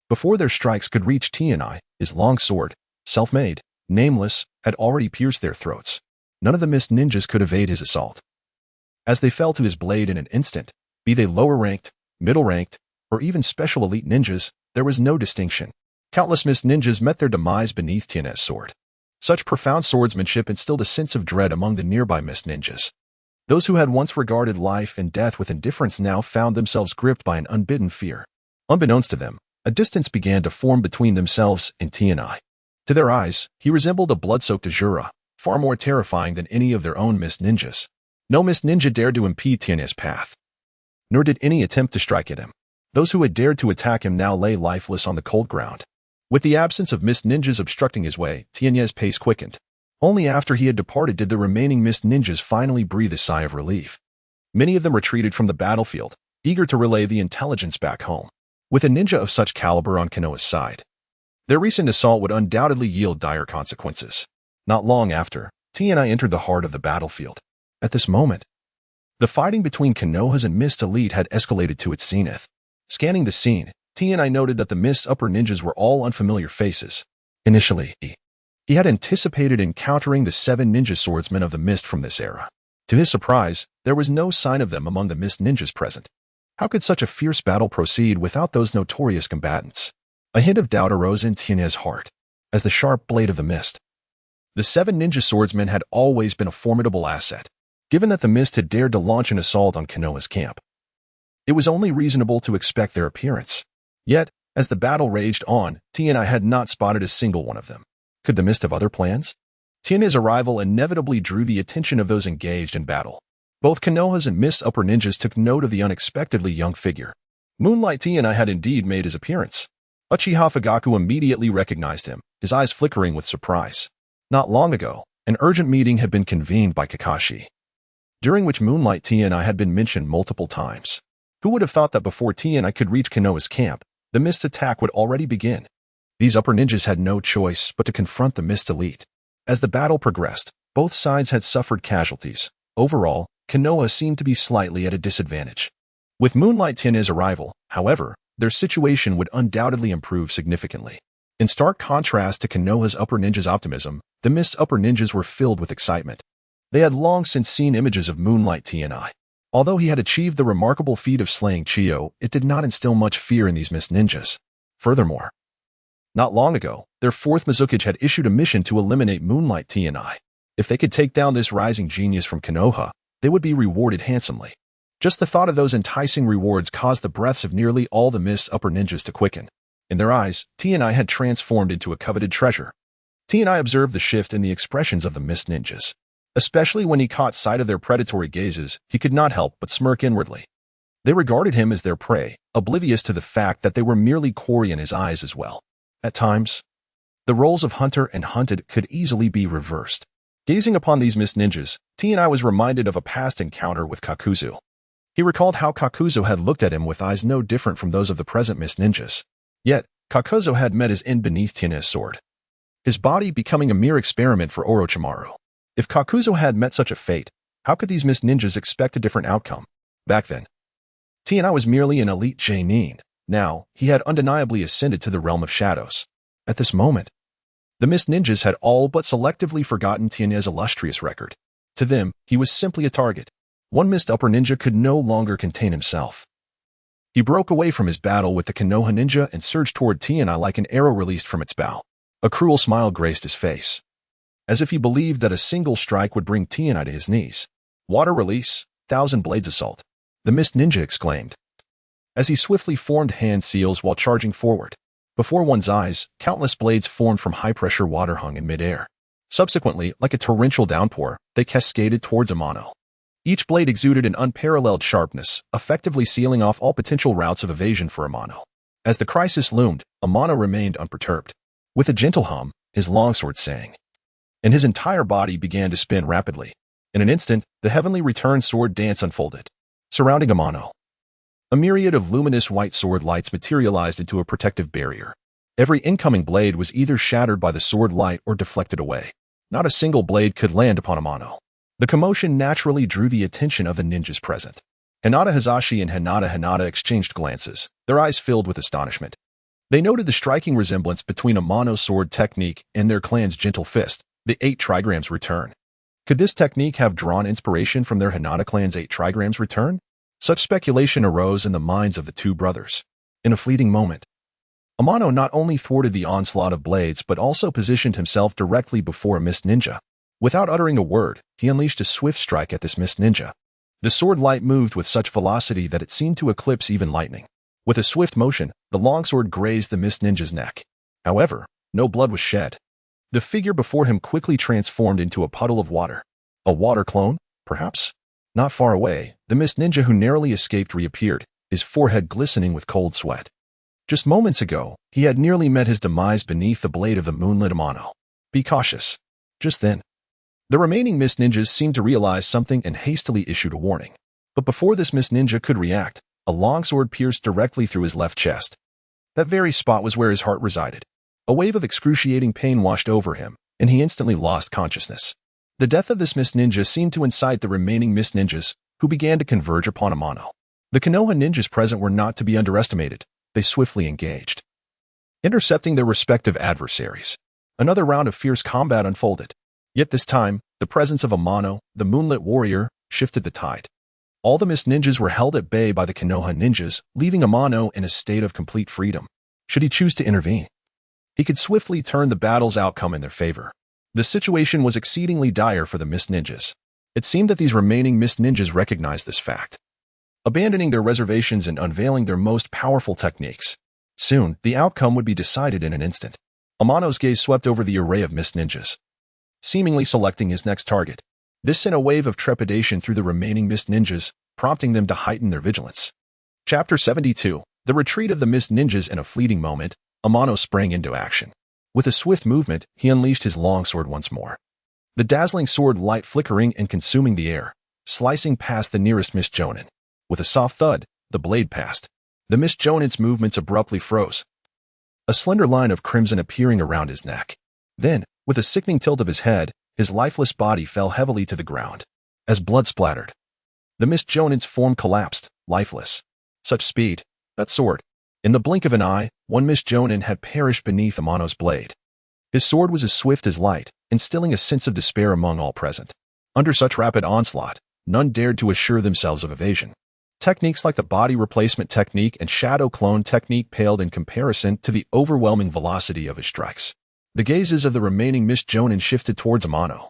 before their strikes could reach TNI, his long sword, self-made, nameless, had already pierced their throats. None of the Mist ninjas could evade his assault. As they fell to his blade in an instant, be they lower-ranked, middle-ranked, or even special elite ninjas, there was no distinction. Countless Mist ninjas met their demise beneath Tiena's sword. Such profound swordsmanship instilled a sense of dread among the nearby Mist ninjas. Those who had once regarded life and death with indifference now found themselves gripped by an unbidden fear. Unbeknownst to them, a distance began to form between themselves and Tianai. To their eyes, he resembled a blood-soaked Ajura, far more terrifying than any of their own Mist ninjas. No Mist ninja dared to impede Tianai's path, nor did any attempt to strike at him. Those who had dared to attack him now lay lifeless on the cold ground. With the absence of Mist ninjas obstructing his way, Tianai's pace quickened. Only after he had departed did the remaining Mist ninjas finally breathe a sigh of relief. Many of them retreated from the battlefield, eager to relay the intelligence back home. With a ninja of such caliber on Konoha's side, their recent assault would undoubtedly yield dire consequences. Not long after, Tianai entered the heart of the battlefield. At this moment, the fighting between Konoha's and Mist elite had escalated to its zenith. Scanning the scene, Tianai noted that the Mist upper ninjas were all unfamiliar faces. Initially, he had anticipated encountering the 7 ninja swordsmen of the Mist from this era. To his surprise, there was no sign of them among the Mist ninjas present. How could such a fierce battle proceed without those notorious combatants? A hint of doubt arose in Tianai's heart. As the sharp blade of the Mist, the 7 ninja swordsmen had always been a formidable asset. Given that the Mist had dared to launch an assault on Konoha's camp, it was only reasonable to expect their appearance. Yet, as the battle raged on, Tianai had not spotted a single one of them. Could the Mist have other plans? Tianai's arrival inevitably drew the attention of those engaged in battle. Both Konoha's and Mist's upper ninjas took note of the unexpectedly young figure. Moonlight Tianai had indeed made his appearance. Uchiha Fugaku immediately recognized him, his eyes flickering with surprise. Not long ago, an urgent meeting had been convened by Kakashi, during which Moonlight Tianai had been mentioned multiple times. Who would have thought that before Tianai could reach Konoha's camp, the Mist attack would already begin? These upper ninjas had no choice but to confront the Mist elite. As the battle progressed, both sides had suffered casualties. Overall, Konoha seemed to be slightly at a disadvantage. With Moonlight Tianai's arrival, however, their situation would undoubtedly improve significantly. In stark contrast to Konoha's upper ninjas' optimism, the Mist's upper ninjas were filled with excitement. They had long since seen images of Moonlight Tianai. Although he had achieved the remarkable feat of slaying Chiyo, it did not instill much fear in these Mist ninjas. Furthermore, not long ago, their 4th Mizukage had issued a mission to eliminate Moonlight Tianai. If they could take down this rising genius from Konoha, they would be rewarded handsomely. Just the thought of those enticing rewards caused the breaths of nearly all the Mist's upper ninjas to quicken. In their eyes, Tianai had transformed into a coveted treasure. Tianai observed the shift in the expressions of the Mist ninjas. Especially when he caught sight of their predatory gazes, he could not help but smirk inwardly. They regarded him as their prey, oblivious to the fact that they were merely quarry in his eyes as well. At times, the roles of hunter and hunted could easily be reversed. Gazing upon these Mist ninjas, Tianai was reminded of a past encounter with Kakuzu. He recalled how Kakuzu had looked at him with eyes no different from those of the present Mist ninjas. Yet, Kakuzu had met his end beneath Tianai's sword, his body becoming a mere experiment for Orochimaru. If Kakuzu had met such a fate, how could these Mist ninjas expect a different outcome? Back then, Tianai was merely an elite genin. Now, he had undeniably ascended to the realm of shadows. At this moment, the Mist ninjas had all but selectively forgotten Tianai's illustrious record. To them, he was simply a target. One Mist upper ninja could no longer contain himself. He broke away from his battle with the Konoha ninja and surged toward Tianai like an arrow released from its bow. A cruel smile graced his face, as if he believed that a single strike would bring Tianai to his knees. Water release, 1,000 blades assault, the Mist ninja exclaimed, as he swiftly formed hand seals while charging forward. Before one's eyes, countless blades formed from high-pressure water hung in midair. Subsequently, like a torrential downpour, they cascaded towards Amano. Each blade exuded an unparalleled sharpness, effectively sealing off all potential routes of evasion for Amano. As the crisis loomed, Amano remained unperturbed. With a gentle hum, his longsword sang, and his entire body began to spin rapidly. In an instant, the heavenly return sword dance unfolded, surrounding Amano. A myriad of luminous white sword lights materialized into a protective barrier. Every incoming blade was either shattered by the sword light or deflected away. Not a single blade could land upon Amano. The commotion naturally drew the attention of the ninjas present. Hinata Hazashi and Hinata exchanged glances, their eyes filled with astonishment. They noted the striking resemblance between Amano's sword technique and their clan's gentle fist, the 8 trigrams return. Could this technique have drawn inspiration from their Hinata clan's 8 trigrams return? Such speculation arose in the minds of the two brothers. In a fleeting moment, Amano not only thwarted the onslaught of blades but also positioned himself directly before a mist ninja. Without uttering a word, he unleashed a swift strike at this mist ninja. The sword light moved with such velocity that it seemed to eclipse even lightning. With a swift motion, the longsword grazed the mist ninja's neck. However, no blood was shed. The figure before him quickly transformed into a puddle of water. A water clone, perhaps? Not far away, the mist ninja who narrowly escaped reappeared, his forehead glistening with cold sweat. Just moments ago, he had nearly met his demise beneath the blade of the moonlit Amano. Be cautious. Just then, the remaining mist ninjas seemed to realize something and hastily issued a warning. But before this mist ninja could react, a longsword pierced directly through his left chest. That very spot was where his heart resided. A wave of excruciating pain washed over him, and he instantly lost consciousness. The death of this mist ninja seemed to incite the remaining mist ninjas, who began to converge upon Amano. The Konoha ninjas present were not to be underestimated. They swiftly engaged, intercepting their respective adversaries. Another round of fierce combat unfolded. Yet this time, the presence of Amano, the moonlit warrior, shifted the tide. All the mist ninjas were held at bay by the Konoha ninjas, leaving Amano in a state of complete freedom. Should he choose to intervene, he could swiftly turn the battle's outcome in their favor. The situation was exceedingly dire for the mist ninjas. It seemed that these remaining mist ninjas recognized this fact, abandoning their reservations and unveiling their most powerful techniques. Soon, the outcome would be decided in an instant. Amano's gaze swept over the array of mist ninjas, seemingly selecting his next target. This sent a wave of trepidation through the remaining mist ninjas, prompting them to heighten their vigilance. Chapter 72. The Retreat of the Mist Ninjas. In a fleeting moment, Amano sprang into action. With a swift movement, he unleashed his longsword once more. The dazzling sword light flickering and consuming the air, slicing past the nearest mist jonin. With a soft thud, the blade passed. The mist jonin's movements abruptly froze, a slender line of crimson appearing around his neck. Then, with a sickening tilt of his head, his lifeless body fell heavily to the ground. As blood splattered, the mist jonin's form collapsed, lifeless. Such speed, that sword. In the blink of an eye, one mist jonin had perished beneath Amano's blade. His sword was as swift as light, instilling a sense of despair among all present. Under such rapid onslaught, none dared to assure themselves of evasion. Techniques like the body replacement technique and shadow clone technique paled in comparison to the overwhelming velocity of his strikes. The gazes of the remaining mist jonin shifted towards Amano,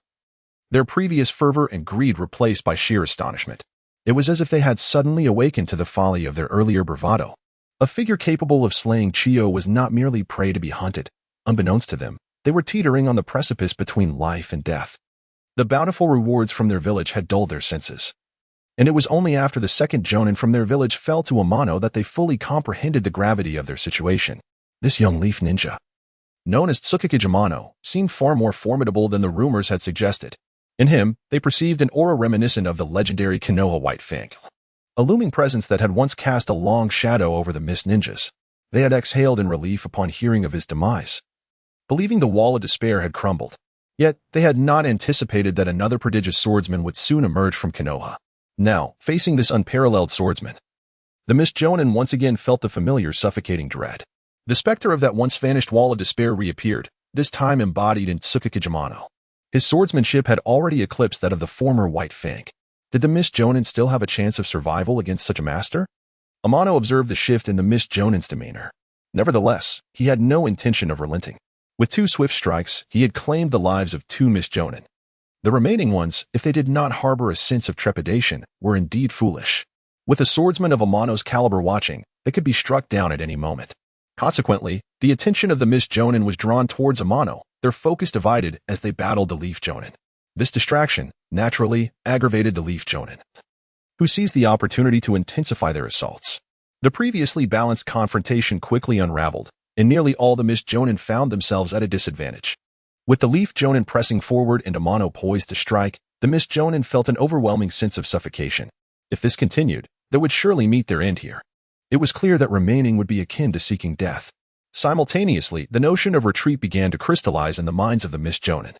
their previous fervor and greed replaced by sheer astonishment. It was as if they had suddenly awakened to the folly of their earlier bravado. A figure capable of slaying Chiyo was not merely prey to be hunted. Unbeknownst to them, they were teetering on the precipice between life and death. The bountiful rewards from their village had dulled their senses. And it was only after the second jonin from their village fell to Amano that they fully comprehended the gravity of their situation. This young leaf ninja, known as Tsukikage Amano, seemed far more formidable than the rumors had suggested. In him, they perceived an aura reminiscent of the legendary Konoha White Fang, a looming presence that had once cast a long shadow over the mist ninjas. They had exhaled in relief upon hearing of his demise, believing the wall of despair had crumbled. Yet, they had not anticipated that another prodigious swordsman would soon emerge from Konoha. Now, facing this unparalleled swordsman, the mist jonin once again felt the familiar suffocating dread. The specter of that once vanished wall of despair reappeared, this time embodied in Tsukikage Amano. His swordsmanship had already eclipsed that of the former White Fang. Did the mist jonin still have a chance of survival against such a master? Amano observed the shift in the mist jonin's demeanor. Nevertheless, he had no intention of relenting. With 2 swift strikes, he had claimed the lives of 2 mist jonin. The remaining ones, if they did not harbor a sense of trepidation, were indeed foolish. With a swordsman of Amano's caliber watching, they could be struck down at any moment. Consequently, the attention of the mist jonin was drawn towards Amano, their focus divided as they battled the leaf jonin. This distraction, naturally, aggravated the leaf jonin, who seized the opportunity to intensify their assaults. The previously balanced confrontation quickly unraveled, and nearly all the mist jonin found themselves at a disadvantage. With the leaf jonin pressing forward and Amano poised to strike, The Mist Jonin felt an overwhelming sense of suffocation. If this continued, they would surely meet their end here. It was clear that remaining would be akin to seeking death. Simultaneously, the notion of retreat began to crystallize in the minds of the Mist Jonin.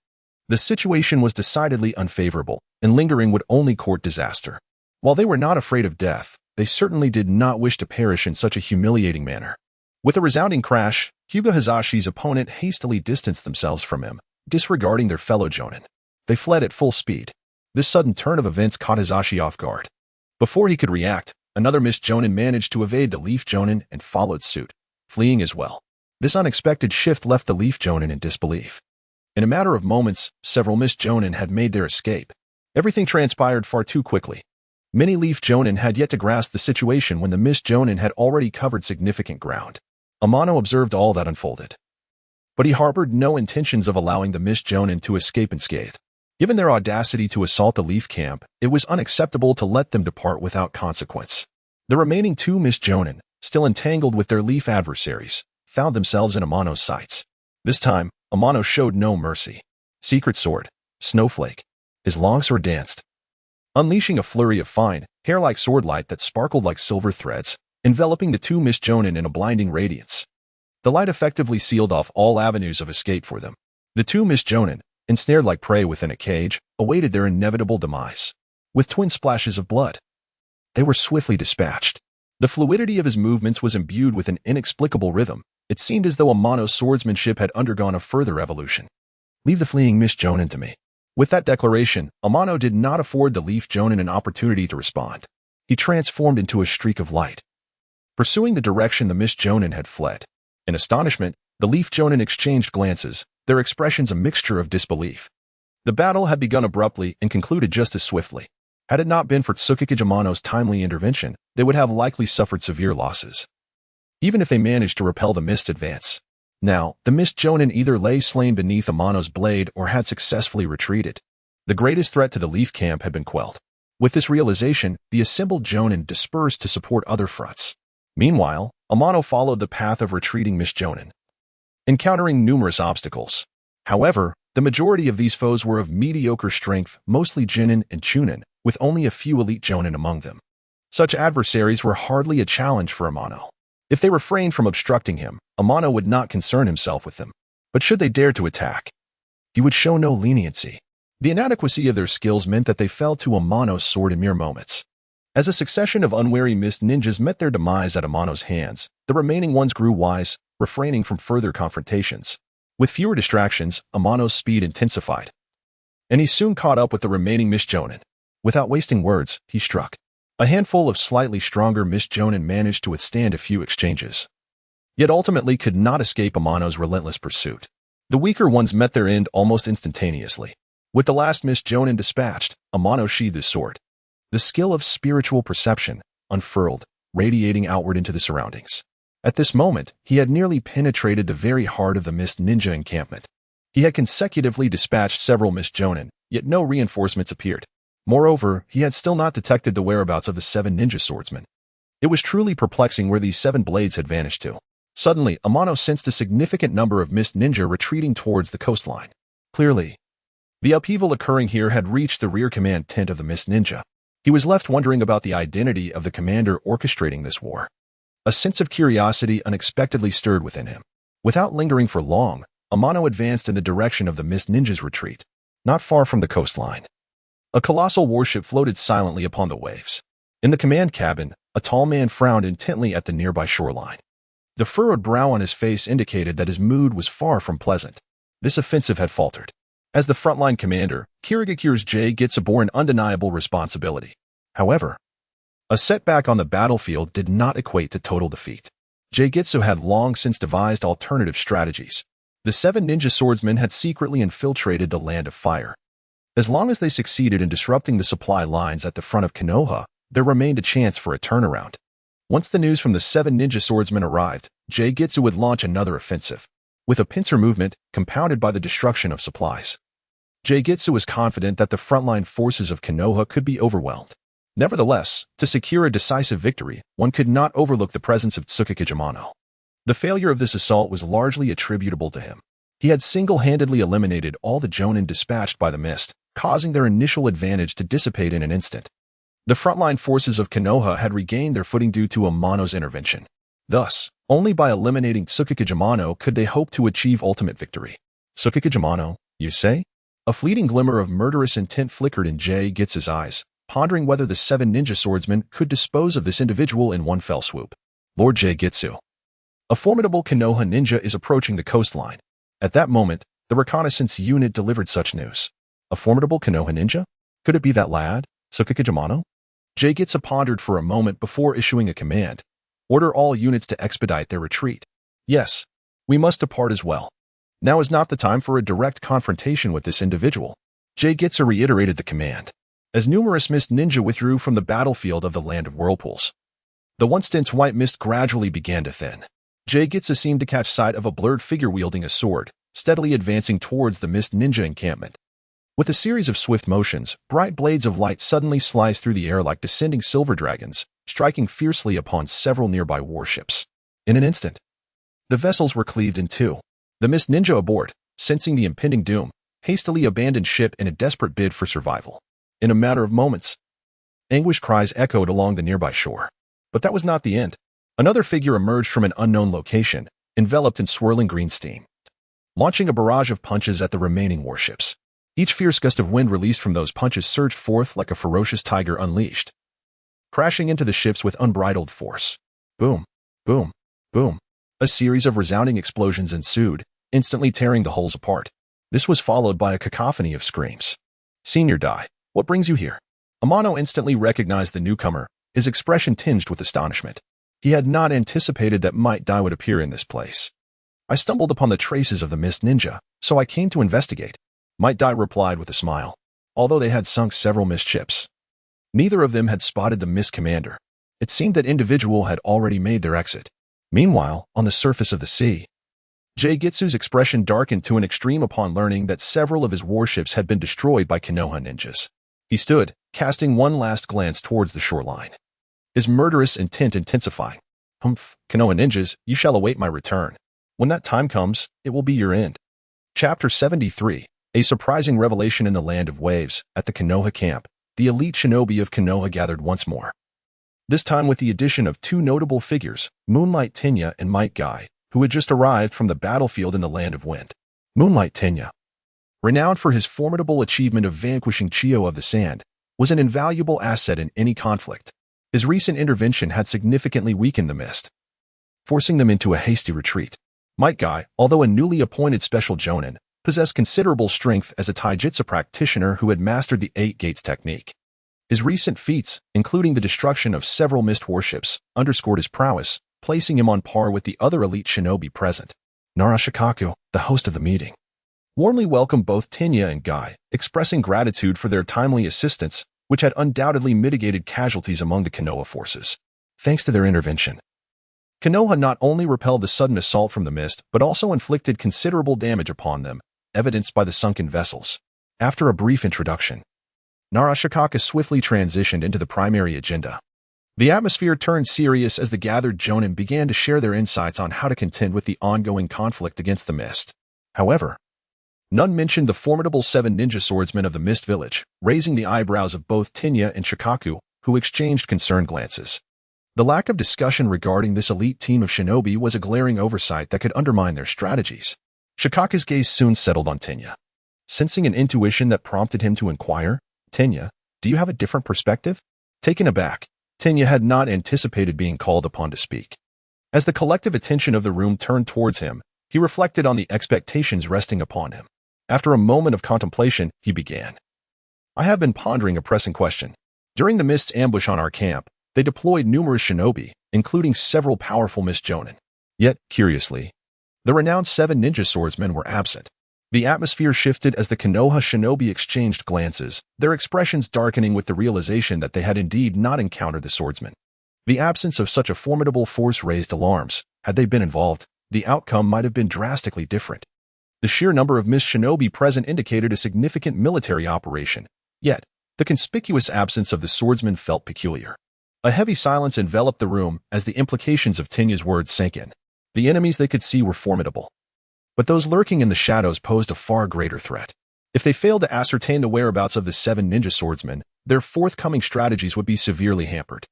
The situation was decidedly unfavorable, and lingering would only court disaster. While they were not afraid of death, they certainly did not wish to perish in such a humiliating manner. With a resounding crash, Hyuga Hazashi's opponent hastily distanced themselves from him, disregarding their fellow Jonin. They fled at full speed. This sudden turn of events caught Hazashi off guard. Before he could react, another Mist Jonin managed to evade the Leaf Jonin and followed suit, fleeing as well. This unexpected shift left the Leaf Jonin in disbelief. In a matter of moments, several Mist Jonin had made their escape. Everything transpired far too quickly. Many Leaf Jonin had yet to grasp the situation when the Mist Jonin had already covered significant ground. Amano observed all that unfolded. But he harbored no intentions of allowing the Mist Jonin to escape unscathed. Given their audacity to assault the Leaf Camp, it was unacceptable to let them depart without consequence. The remaining two Mist Jonin, still entangled with their Leaf adversaries, found themselves in Amano's sights. This time, Amano showed no mercy. Secret Sword, Snowflake. His longsword danced, unleashing a flurry of fine, hair-like swordlight that sparkled like silver threads, enveloping the two Mist Jonin in a blinding radiance. The light effectively sealed off all avenues of escape for them. The two Mist Jonin, ensnared like prey within a cage, awaited their inevitable demise. With twin splashes of blood, they were swiftly dispatched. The fluidity of his movements was imbued with an inexplicable rhythm. It seemed as though Amano's swordsmanship had undergone a further evolution. Leave the fleeing Mist Jonin to me. With that declaration, Amano did not afford the Leaf Jonin an opportunity to respond. He transformed into a streak of light, pursuing the direction the Mist Jonin had fled. In astonishment, the Leaf Jonin exchanged glances, their expressions a mixture of disbelief. The battle had begun abruptly and concluded just as swiftly. Had it not been for Tsukikage Amano's timely intervention, they would have likely suffered severe losses, even if they managed to repel the Mist advance. Now, the Mist Jonin either lay slain beneath Amano's blade or had successfully retreated. The greatest threat to the Leaf Camp had been quelled. With this realization, the assembled Jonin dispersed to support other fronts. Meanwhile, Amano followed the path of retreating Mist Jonin, encountering numerous obstacles. However, the majority of these foes were of mediocre strength, mostly Jinin and Chunin, with only a few elite Jonin among them. Such adversaries were hardly a challenge for Amano. If they refrained from obstructing him, Amano would not concern himself with them. But should they dare to attack, he would show no leniency. The inadequacy of their skills meant that they fell to Amano's sword in mere moments. As a succession of unwary Mist ninjas met their demise at Amano's hands, the remaining ones grew wise, refraining from further confrontations. With fewer distractions, Amano's speed intensified, and he soon caught up with the remaining Mist Jonin. Without wasting words, he struck. A handful of slightly stronger Mist Jonin managed to withstand a few exchanges, yet ultimately could not escape Amano's relentless pursuit. The weaker ones met their end almost instantaneously. With the last Mist Jonin dispatched, Amano sheathed his sword. The skill of spiritual perception unfurled, radiating outward into the surroundings. At this moment, he had nearly penetrated the very heart of the Mist Ninja encampment. He had consecutively dispatched several Mist Jonin, yet no reinforcements appeared. Moreover, he had still not detected the whereabouts of the 7 ninja swordsmen. It was truly perplexing where these 7 blades had vanished to. Suddenly, Amano sensed a significant number of Mist Ninja retreating towards the coastline. Clearly, the upheaval occurring here had reached the rear command tent of the Mist Ninja. He was left wondering about the identity of the commander orchestrating this war. A sense of curiosity unexpectedly stirred within him. Without lingering for long, Amano advanced in the direction of the Mist Ninja's retreat. Not far from the coastline, a colossal warship floated silently upon the waves. In the command cabin, a tall man frowned intently at the nearby shoreline. The furrowed brow on his face indicated that his mood was far from pleasant. This offensive had faltered. As the frontline commander, Kirigakure's Getsu bore an undeniable responsibility. However, a setback on the battlefield did not equate to total defeat. Getsu had long since devised alternative strategies. The 7 ninja swordsmen had secretly infiltrated the Land of Fire. As long as they succeeded in disrupting the supply lines at the front of Konoha, there remained a chance for a turnaround. Once the news from the 7 ninja swordsmen arrived, Getsu would launch another offensive, with a pincer movement compounded by the destruction of supplies. Getsu was confident that the frontline forces of Konoha could be overwhelmed. Nevertheless, to secure a decisive victory, one could not overlook the presence of Tsukikage Amano. The failure of this assault was largely attributable to him. He had single-handedly eliminated all the Jonin dispatched by the Mist, causing their initial advantage to dissipate in an instant. The frontline forces of Konoha had regained their footing due to Amano's intervention. Thus, only by eliminating Tsukikage Amano could they hope to achieve ultimate victory. Tsukikage Amano, you say? A fleeting glimmer of murderous intent flickered in Getsu's eyes, pondering whether the 7 ninja swordsmen could dispose of this individual in one fell swoop. Lord Getsu. A formidable Konoha ninja is approaching the coastline. At that moment, the reconnaissance unit delivered such news. A formidable Konoha ninja? Could it be that lad, Tsukikage Amano? Getsu pondered for a moment before issuing a command. Order all units to expedite their retreat. Yes, we must depart as well. Now is not the time for a direct confrontation with this individual. Getsu reiterated the command. As numerous mist ninja withdrew from the battlefield of the Land of Whirlpools, the once dense white mist gradually began to thin. Getsu seemed to catch sight of a blurred figure wielding a sword, steadily advancing towards the mist ninja encampment. With a series of swift motions, bright blades of light suddenly sliced through the air like descending silver dragons, striking fiercely upon several nearby warships. In an instant, the vessels were cleaved in two. The mist ninja aboard, sensing the impending doom, hastily abandoned ship in a desperate bid for survival. In a matter of moments, anguish cries echoed along the nearby shore. But that was not the end. Another figure emerged from an unknown location, enveloped in swirling green steam, launching a barrage of punches at the remaining warships. Each fierce gust of wind released from those punches surged forth like a ferocious tiger unleashed, crashing into the ships with unbridled force. Boom, boom, boom. A series of resounding explosions ensued, instantly tearing the hulls apart. This was followed by a cacophony of screams. Senior Dai, what brings you here? Amano instantly recognized the newcomer, his expression tinged with astonishment. He had not anticipated that Might Dai would appear in this place. I stumbled upon the traces of the mist ninja, so I came to investigate. Might Dai replied with a smile. Although they had sunk several mist ships, neither of them had spotted the mist commander. It seemed that individual had already made their exit. Meanwhile, on the surface of the sea, Getsu's expression darkened to an extreme upon learning that several of his warships had been destroyed by Konoha ninjas. He stood, casting one last glance towards the shoreline, his murderous intent intensifying. Humph, Konoha ninjas, you shall await my return. When that time comes, it will be your end. Chapter 73. A surprising revelation in the Land of Waves. At the Konoha camp, the elite shinobi of Konoha gathered once more. This time with the addition of two notable figures, Moonlight Tenya and Might Guy, who had just arrived from the battlefield in the Land of Wind. Moonlight Tenya, renowned for his formidable achievement of vanquishing Chiyo of the Sand, was an invaluable asset in any conflict. His recent intervention had significantly weakened the mist, forcing them into a hasty retreat. Might Guy, although a newly appointed special jonin, possessed considerable strength as a taijutsu practitioner who had mastered the 8 Gates technique. His recent feats, including the destruction of several mist warships, underscored his prowess, placing him on par with the other elite shinobi present. Narashikaku, the host of the meeting, warmly welcomed both Tenya and Guy, expressing gratitude for their timely assistance, which had undoubtedly mitigated casualties among the Konoha forces. Thanks to their intervention, Konoha not only repelled the sudden assault from the mist, but also inflicted considerable damage upon them, evidenced by the sunken vessels. After a brief introduction, Narashikaku swiftly transitioned into the primary agenda. The atmosphere turned serious as the gathered jonin began to share their insights on how to contend with the ongoing conflict against the mist. However, none mentioned the formidable 7 ninja swordsmen of the Mist Village, raising the eyebrows of both Tenya and Shikaku, who exchanged concerned glances. The lack of discussion regarding this elite team of shinobi was a glaring oversight that could undermine their strategies. Shikaku's gaze soon settled on Tenya. Sensing an intuition that prompted him to inquire, Tenya, do you have a different perspective? Taken aback, Tenya had not anticipated being called upon to speak. As the collective attention of the room turned towards him, he reflected on the expectations resting upon him. After a moment of contemplation, he began. I have been pondering a pressing question. During the Mist's ambush on our camp, they deployed numerous shinobi, including several powerful Mist jonin. Yet, curiously, the renowned 7 ninja swordsmen were absent. The atmosphere shifted as the Konoha shinobi exchanged glances, their expressions darkening with the realization that they had indeed not encountered the swordsmen. The absence of such a formidable force raised alarms. Had they been involved, the outcome might have been drastically different. The sheer number of Mist shinobi present indicated a significant military operation, yet the conspicuous absence of the swordsmen felt peculiar. A heavy silence enveloped the room as the implications of Tenya's words sank in. The enemies they could see were formidable, but those lurking in the shadows posed a far greater threat. If they failed to ascertain the whereabouts of the 7 ninja swordsmen, their forthcoming strategies would be severely hampered.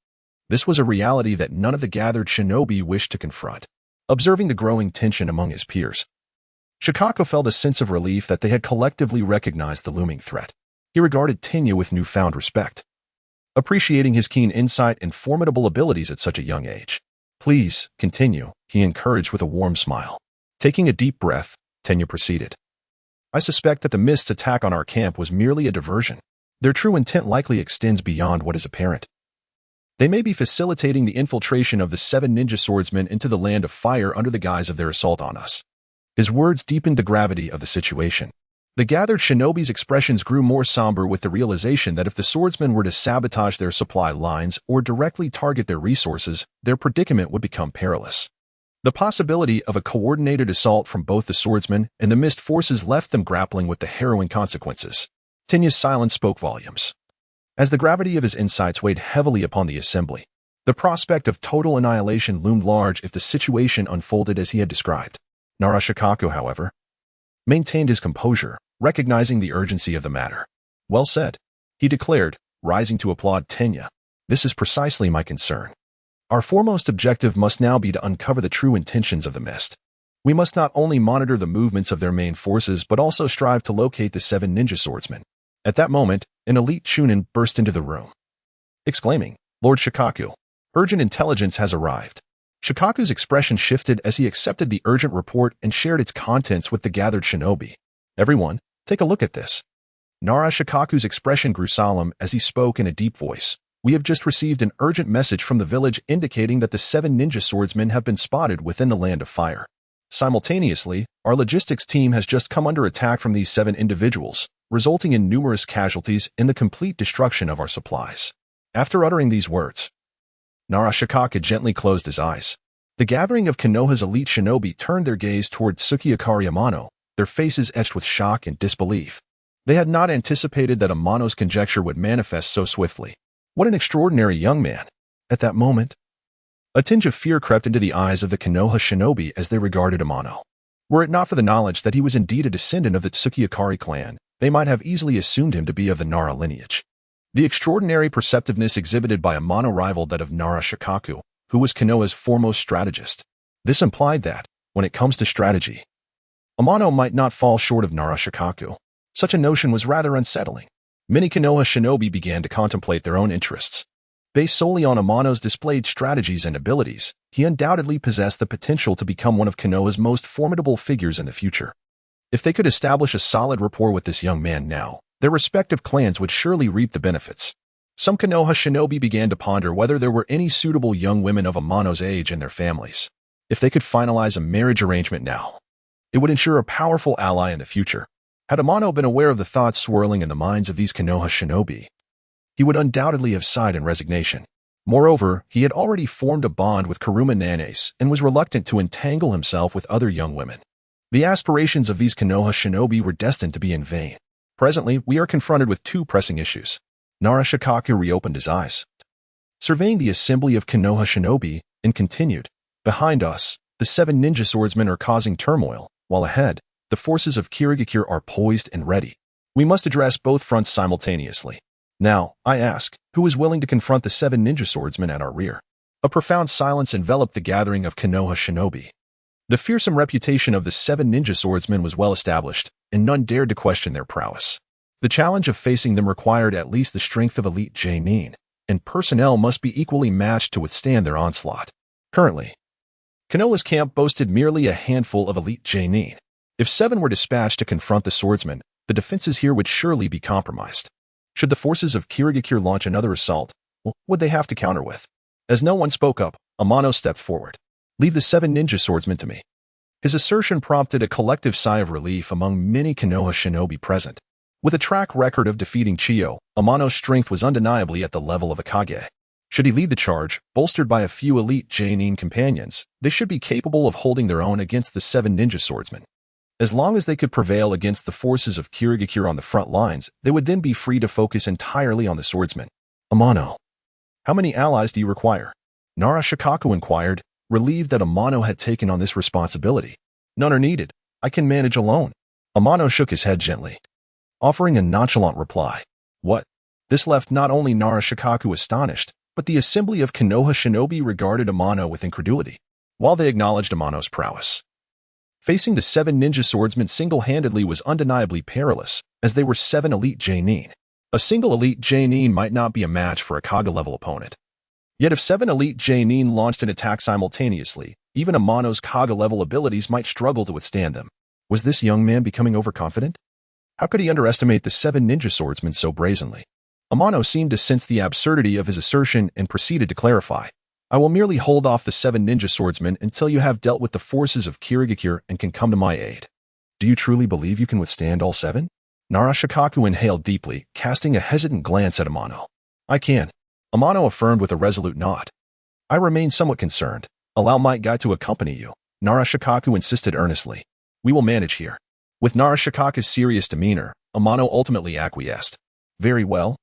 This was a reality that none of the gathered shinobi wished to confront. Observing the growing tension among his peers, Shikako felt a sense of relief that they had collectively recognized the looming threat. He regarded Tenya with newfound respect, appreciating his keen insight and formidable abilities at such a young age. "Please, continue," he encouraged with a warm smile. Taking a deep breath, Tenya proceeded. "I suspect that the mist's attack on our camp was merely a diversion. Their true intent likely extends beyond what is apparent. They may be facilitating the infiltration of the 7 ninja swordsmen into the land of fire under the guise of their assault on us." His words deepened the gravity of the situation. The gathered shinobi's expressions grew more somber with the realization that if the swordsmen were to sabotage their supply lines or directly target their resources, their predicament would become perilous. The possibility of a coordinated assault from both the swordsmen and the mist forces left them grappling with the harrowing consequences. Tenya's silence spoke volumes. As the gravity of his insights weighed heavily upon the assembly, the prospect of total annihilation loomed large if the situation unfolded as he had described. Shikako, however, maintained his composure, recognizing the urgency of the matter. "Well said," he declared, rising to applaud Tenya. "This is precisely my concern. Our foremost objective must now be to uncover the true intentions of the mist. We must not only monitor the movements of their main forces but also strive to locate the 7 ninja swordsmen." At that moment, an elite chunin burst into the room, exclaiming, "Lord Shikaku, urgent intelligence has arrived." Shikaku's expression shifted as he accepted the urgent report and shared its contents with the gathered shinobi. "Everyone, take a look at this." Shikaku's expression grew solemn as he spoke in a deep voice. "We have just received an urgent message from the village indicating that the 7 ninja swordsmen have been spotted within the land of fire. Simultaneously, our logistics team has just come under attack from these 7 individuals, resulting in numerous casualties and the complete destruction of our supplies." After uttering these words, Shikako gently closed his eyes. The gathering of Konoha's elite shinobi turned their gaze toward Tsukiakari Amano, their faces etched with shock and disbelief. They had not anticipated that Amano's conjecture would manifest so swiftly. What an extraordinary young man! At that moment, a tinge of fear crept into the eyes of the Konoha shinobi as they regarded Amano. Were it not for the knowledge that he was indeed a descendant of the Tsukiakari clan, they might have easily assumed him to be of the Nara lineage. The extraordinary perceptiveness exhibited by Amano rivaled that of Shikako, who was Konoha's foremost strategist. This implied that, when it comes to strategy, Amano might not fall short of Shikako. Such a notion was rather unsettling. Many Konoha shinobi began to contemplate their own interests. Based solely on Amano's displayed strategies and abilities, he undoubtedly possessed the potential to become one of Konoha's most formidable figures in the future. If they could establish a solid rapport with this young man now, their respective clans would surely reap the benefits. Some Konoha shinobi began to ponder whether there were any suitable young women of Amano's age in their families. If they could finalize a marriage arrangement now, it would ensure a powerful ally in the future. Had Amano been aware of the thoughts swirling in the minds of these Konoha shinobi, he would undoubtedly have sighed in resignation. Moreover, he had already formed a bond with Kuruma Nanes and was reluctant to entangle himself with other young women. The aspirations of these Konoha shinobi were destined to be in vain. Presently, we are confronted with 2 pressing issues. Shikako reopened his eyes, surveying the assembly of Konoha shinobi, and continued, "Behind us, the 7 ninja swordsmen are causing turmoil, while ahead, the forces of Kirigakure are poised and ready. We must address both fronts simultaneously. Now, I ask, who is willing to confront the 7 ninja swordsmen at our rear?" A profound silence enveloped the gathering of Konoha shinobi. The fearsome reputation of the 7 ninja swordsmen was well established, and none dared to question their prowess. The challenge of facing them required at least the strength of elite genin, and personnel must be equally matched to withstand their onslaught. Currently, Konoha's camp boasted merely a handful of elite genin. If 7 were dispatched to confront the swordsmen, the defenses here would surely be compromised. Should the forces of Kirigakure launch another assault, what would they have to counter with? As no one spoke up, Amano stepped forward. "Leave the 7 ninja swordsmen to me." His assertion prompted a collective sigh of relief among many Konoha shinobi present. With a track record of defeating Chiyo, Amano's strength was undeniably at the level of a Kage. Should he lead the charge, bolstered by a few elite genin companions, they should be capable of holding their own against the 7 ninja swordsmen. As long as they could prevail against the forces of Kirigakure on the front lines, they would then be free to focus entirely on the swordsmen. "Amano, how many allies do you require?" Shikako inquired, relieved that Amano had taken on this responsibility. "None are needed. I can manage alone." Amano shook his head gently. offering a nonchalant reply. What? This left not only Nara Shikaku astonished, but the assembly of Konoha shinobi regarded Amano with incredulity, while they acknowledged Amano's prowess. Facing the 7 ninja swordsmen single-handedly was undeniably perilous, as they were 7 elite Genin. A single elite Genin might not be a match for a Kaga-level opponent. Yet if 7 elite Genin launched an attack simultaneously, even Amano's Kaga-level abilities might struggle to withstand them. Was this young man becoming overconfident? How could he underestimate the 7 ninja swordsmen so brazenly? Amano seemed to sense the absurdity of his assertion and proceeded to clarify. I will merely hold off the 7 ninja swordsmen until you have dealt with the forces of Kirigakure and can come to my aid. Do you truly believe you can withstand all 7? Nara Shikaku inhaled deeply, casting a hesitant glance at Amano. I can, Amano affirmed with a resolute nod. I remain somewhat concerned. Allow Might Guy to accompany you, Nara Shikaku insisted earnestly. We will manage here. With Nara Shikaku's serious demeanor, Amano ultimately acquiesced. Very well.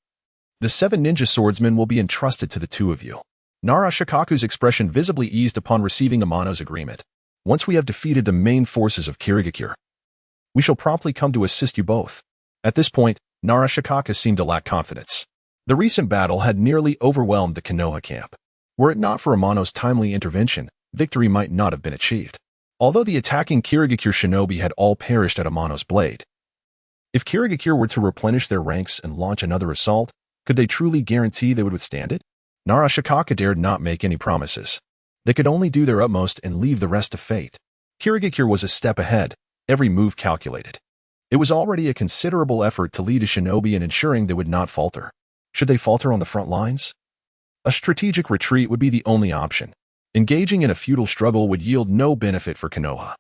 The 7 ninja swordsmen will be entrusted to the 2 of you. Nara Shikaku's expression visibly eased upon receiving Amano's agreement. Once we have defeated the main forces of Kirigakure, we shall promptly come to assist you both. At this point, Nara Shikaku seemed to lack confidence. The recent battle had nearly overwhelmed the Konoha camp. Were it not for Amano's timely intervention, victory might not have been achieved. Although the attacking Kirigakure shinobi had all perished at Amano's blade. If Kirigakure were to replenish their ranks and launch another assault, could they truly guarantee they would withstand it? Nara Shikaku dared not make any promises. They could only do their utmost and leave the rest to fate. Kirigakure was a step ahead, every move calculated. It was already a considerable effort to lead a shinobi in ensuring they would not falter. Should they falter on the front lines? A strategic retreat would be the only option. Engaging in a futile struggle would yield no benefit for Konoha.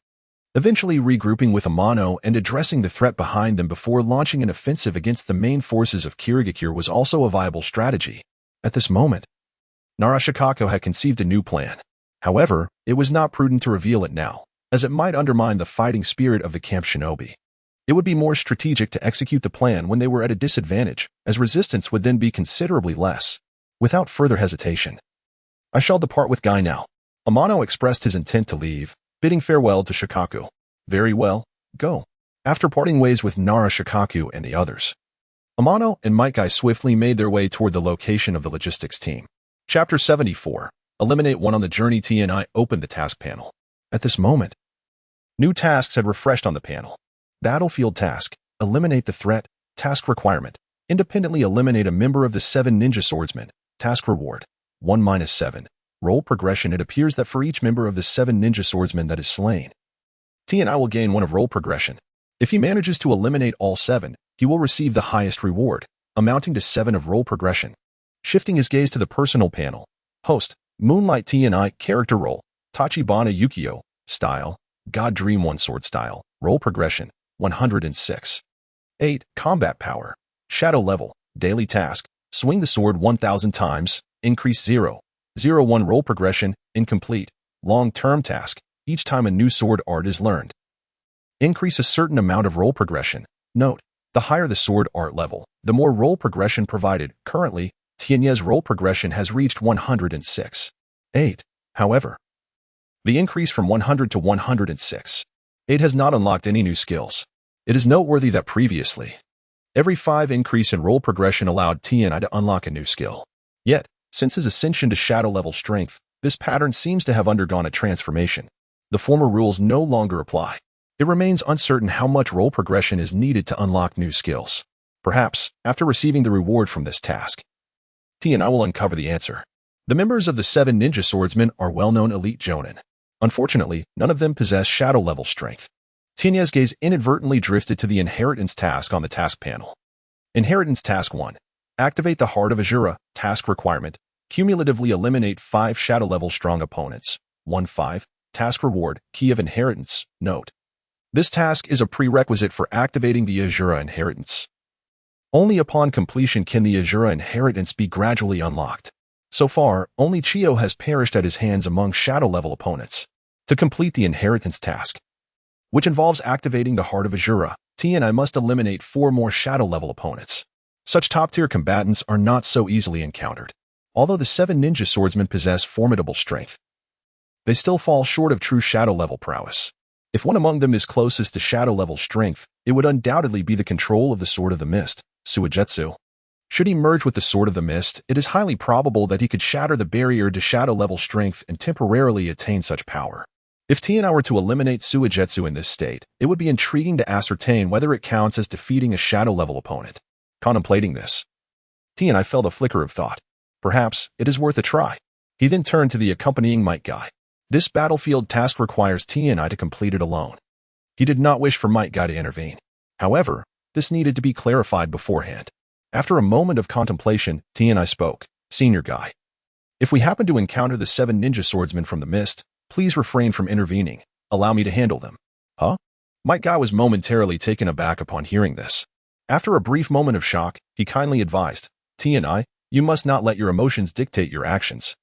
Eventually regrouping with Amano and addressing the threat behind them before launching an offensive against the main forces of Kirigakure was also a viable strategy. At this moment, Nara Shikaku had conceived a new plan. However, it was not prudent to reveal it now, as it might undermine the fighting spirit of the camp shinobi. It would be more strategic to execute the plan when they were at a disadvantage, as resistance would then be considerably less. Without further hesitation, I shall depart with Guy now. Amano expressed his intent to leave, bidding farewell to Shikaku. Very well, go. After parting ways with Nara Shikaku and the others, Amano and Might Guy swiftly made their way toward the location of the logistics team. Chapter 74. Eliminate one on the journey. TNI opened the task panel. At this moment, new tasks had refreshed on the panel. Battlefield task. Eliminate the threat. Task requirement. Independently eliminate a member of the 7 ninja swordsmen. Task reward. 1-7. Role progression. It appears that for each member of the 7 ninja swordsmen that is slain, TNI will gain 1 of role progression. If he manages to eliminate all 7, he will receive the highest reward, amounting to 7 of role progression. Shifting his gaze to the personal panel. Host. Moonlight TNI. Character role. Tachibana Ukyo. Style. God Dream 1 sword style. Role progression. 106. 8. Combat power. Shadow level. Daily task. Swing the sword 1,000 times. Increase 0.01 role progression. Incomplete. Long-term task. Each time a new sword art is learned, increase a certain amount of role progression. Note, the higher the sword art level, the more role progression provided. Currently, Tianye's role progression has reached 106. 8. However, the increase from 100 to 106. 8 has not unlocked any new skills. It is noteworthy that previously, every 5 increase in role progression allowed Tianyi to unlock a new skill. Yet, since his ascension to shadow level strength, this pattern seems to have undergone a transformation. The former rules no longer apply. It remains uncertain how much role progression is needed to unlock new skills. Perhaps, after receiving the reward from this task, Tianyi will uncover the answer. The members of the 7 ninja swordsmen are well-known elite jonin. Unfortunately, none of them possess shadow level strength. Tianyi's gaze inadvertently drifted to the inheritance task on the task panel. Inheritance task 1. Activate the Heart of Azura. Task requirement. Cumulatively eliminate 5 shadow level strong opponents. 1-5. Task reward. Key of inheritance. Note. This task is a prerequisite for activating the Azura inheritance. Only upon completion can the Azura inheritance be gradually unlocked. So far, only Chiyo has perished at his hands among shadow-level opponents. To complete the inheritance task, which involves activating the Heart of Azura, Tianyi must eliminate 4 more shadow-level opponents. Such top-tier combatants are not so easily encountered. Although the 7 ninja swordsmen possess formidable strength, they still fall short of true shadow-level prowess. If one among them is closest to shadow-level strength, it would undoubtedly be the control of the Sword of the Mist, Suigetsu. Should he merge with the Sword of the Mist, it is highly probable that he could shatter the barrier to shadow-level strength and temporarily attain such power. If T and I were to eliminate Suigetsu in this state, it would be intriguing to ascertain whether it counts as defeating a shadow-level opponent. Contemplating this, T and I felt a flicker of thought. Perhaps it is worth a try. He then turned to the accompanying Might Guy. This battlefield task requires T and I to complete it alone. He did not wish for Might Guy to intervene. However, this needed to be clarified beforehand. After a moment of contemplation, T and I spoke. Senior Guy, if we happen to encounter the 7 ninja swordsmen from the mist, please refrain from intervening. Allow me to handle them. Huh? Might Guy was momentarily taken aback upon hearing this. After a brief moment of shock, he kindly advised, T and I, you must not let your emotions dictate your actions.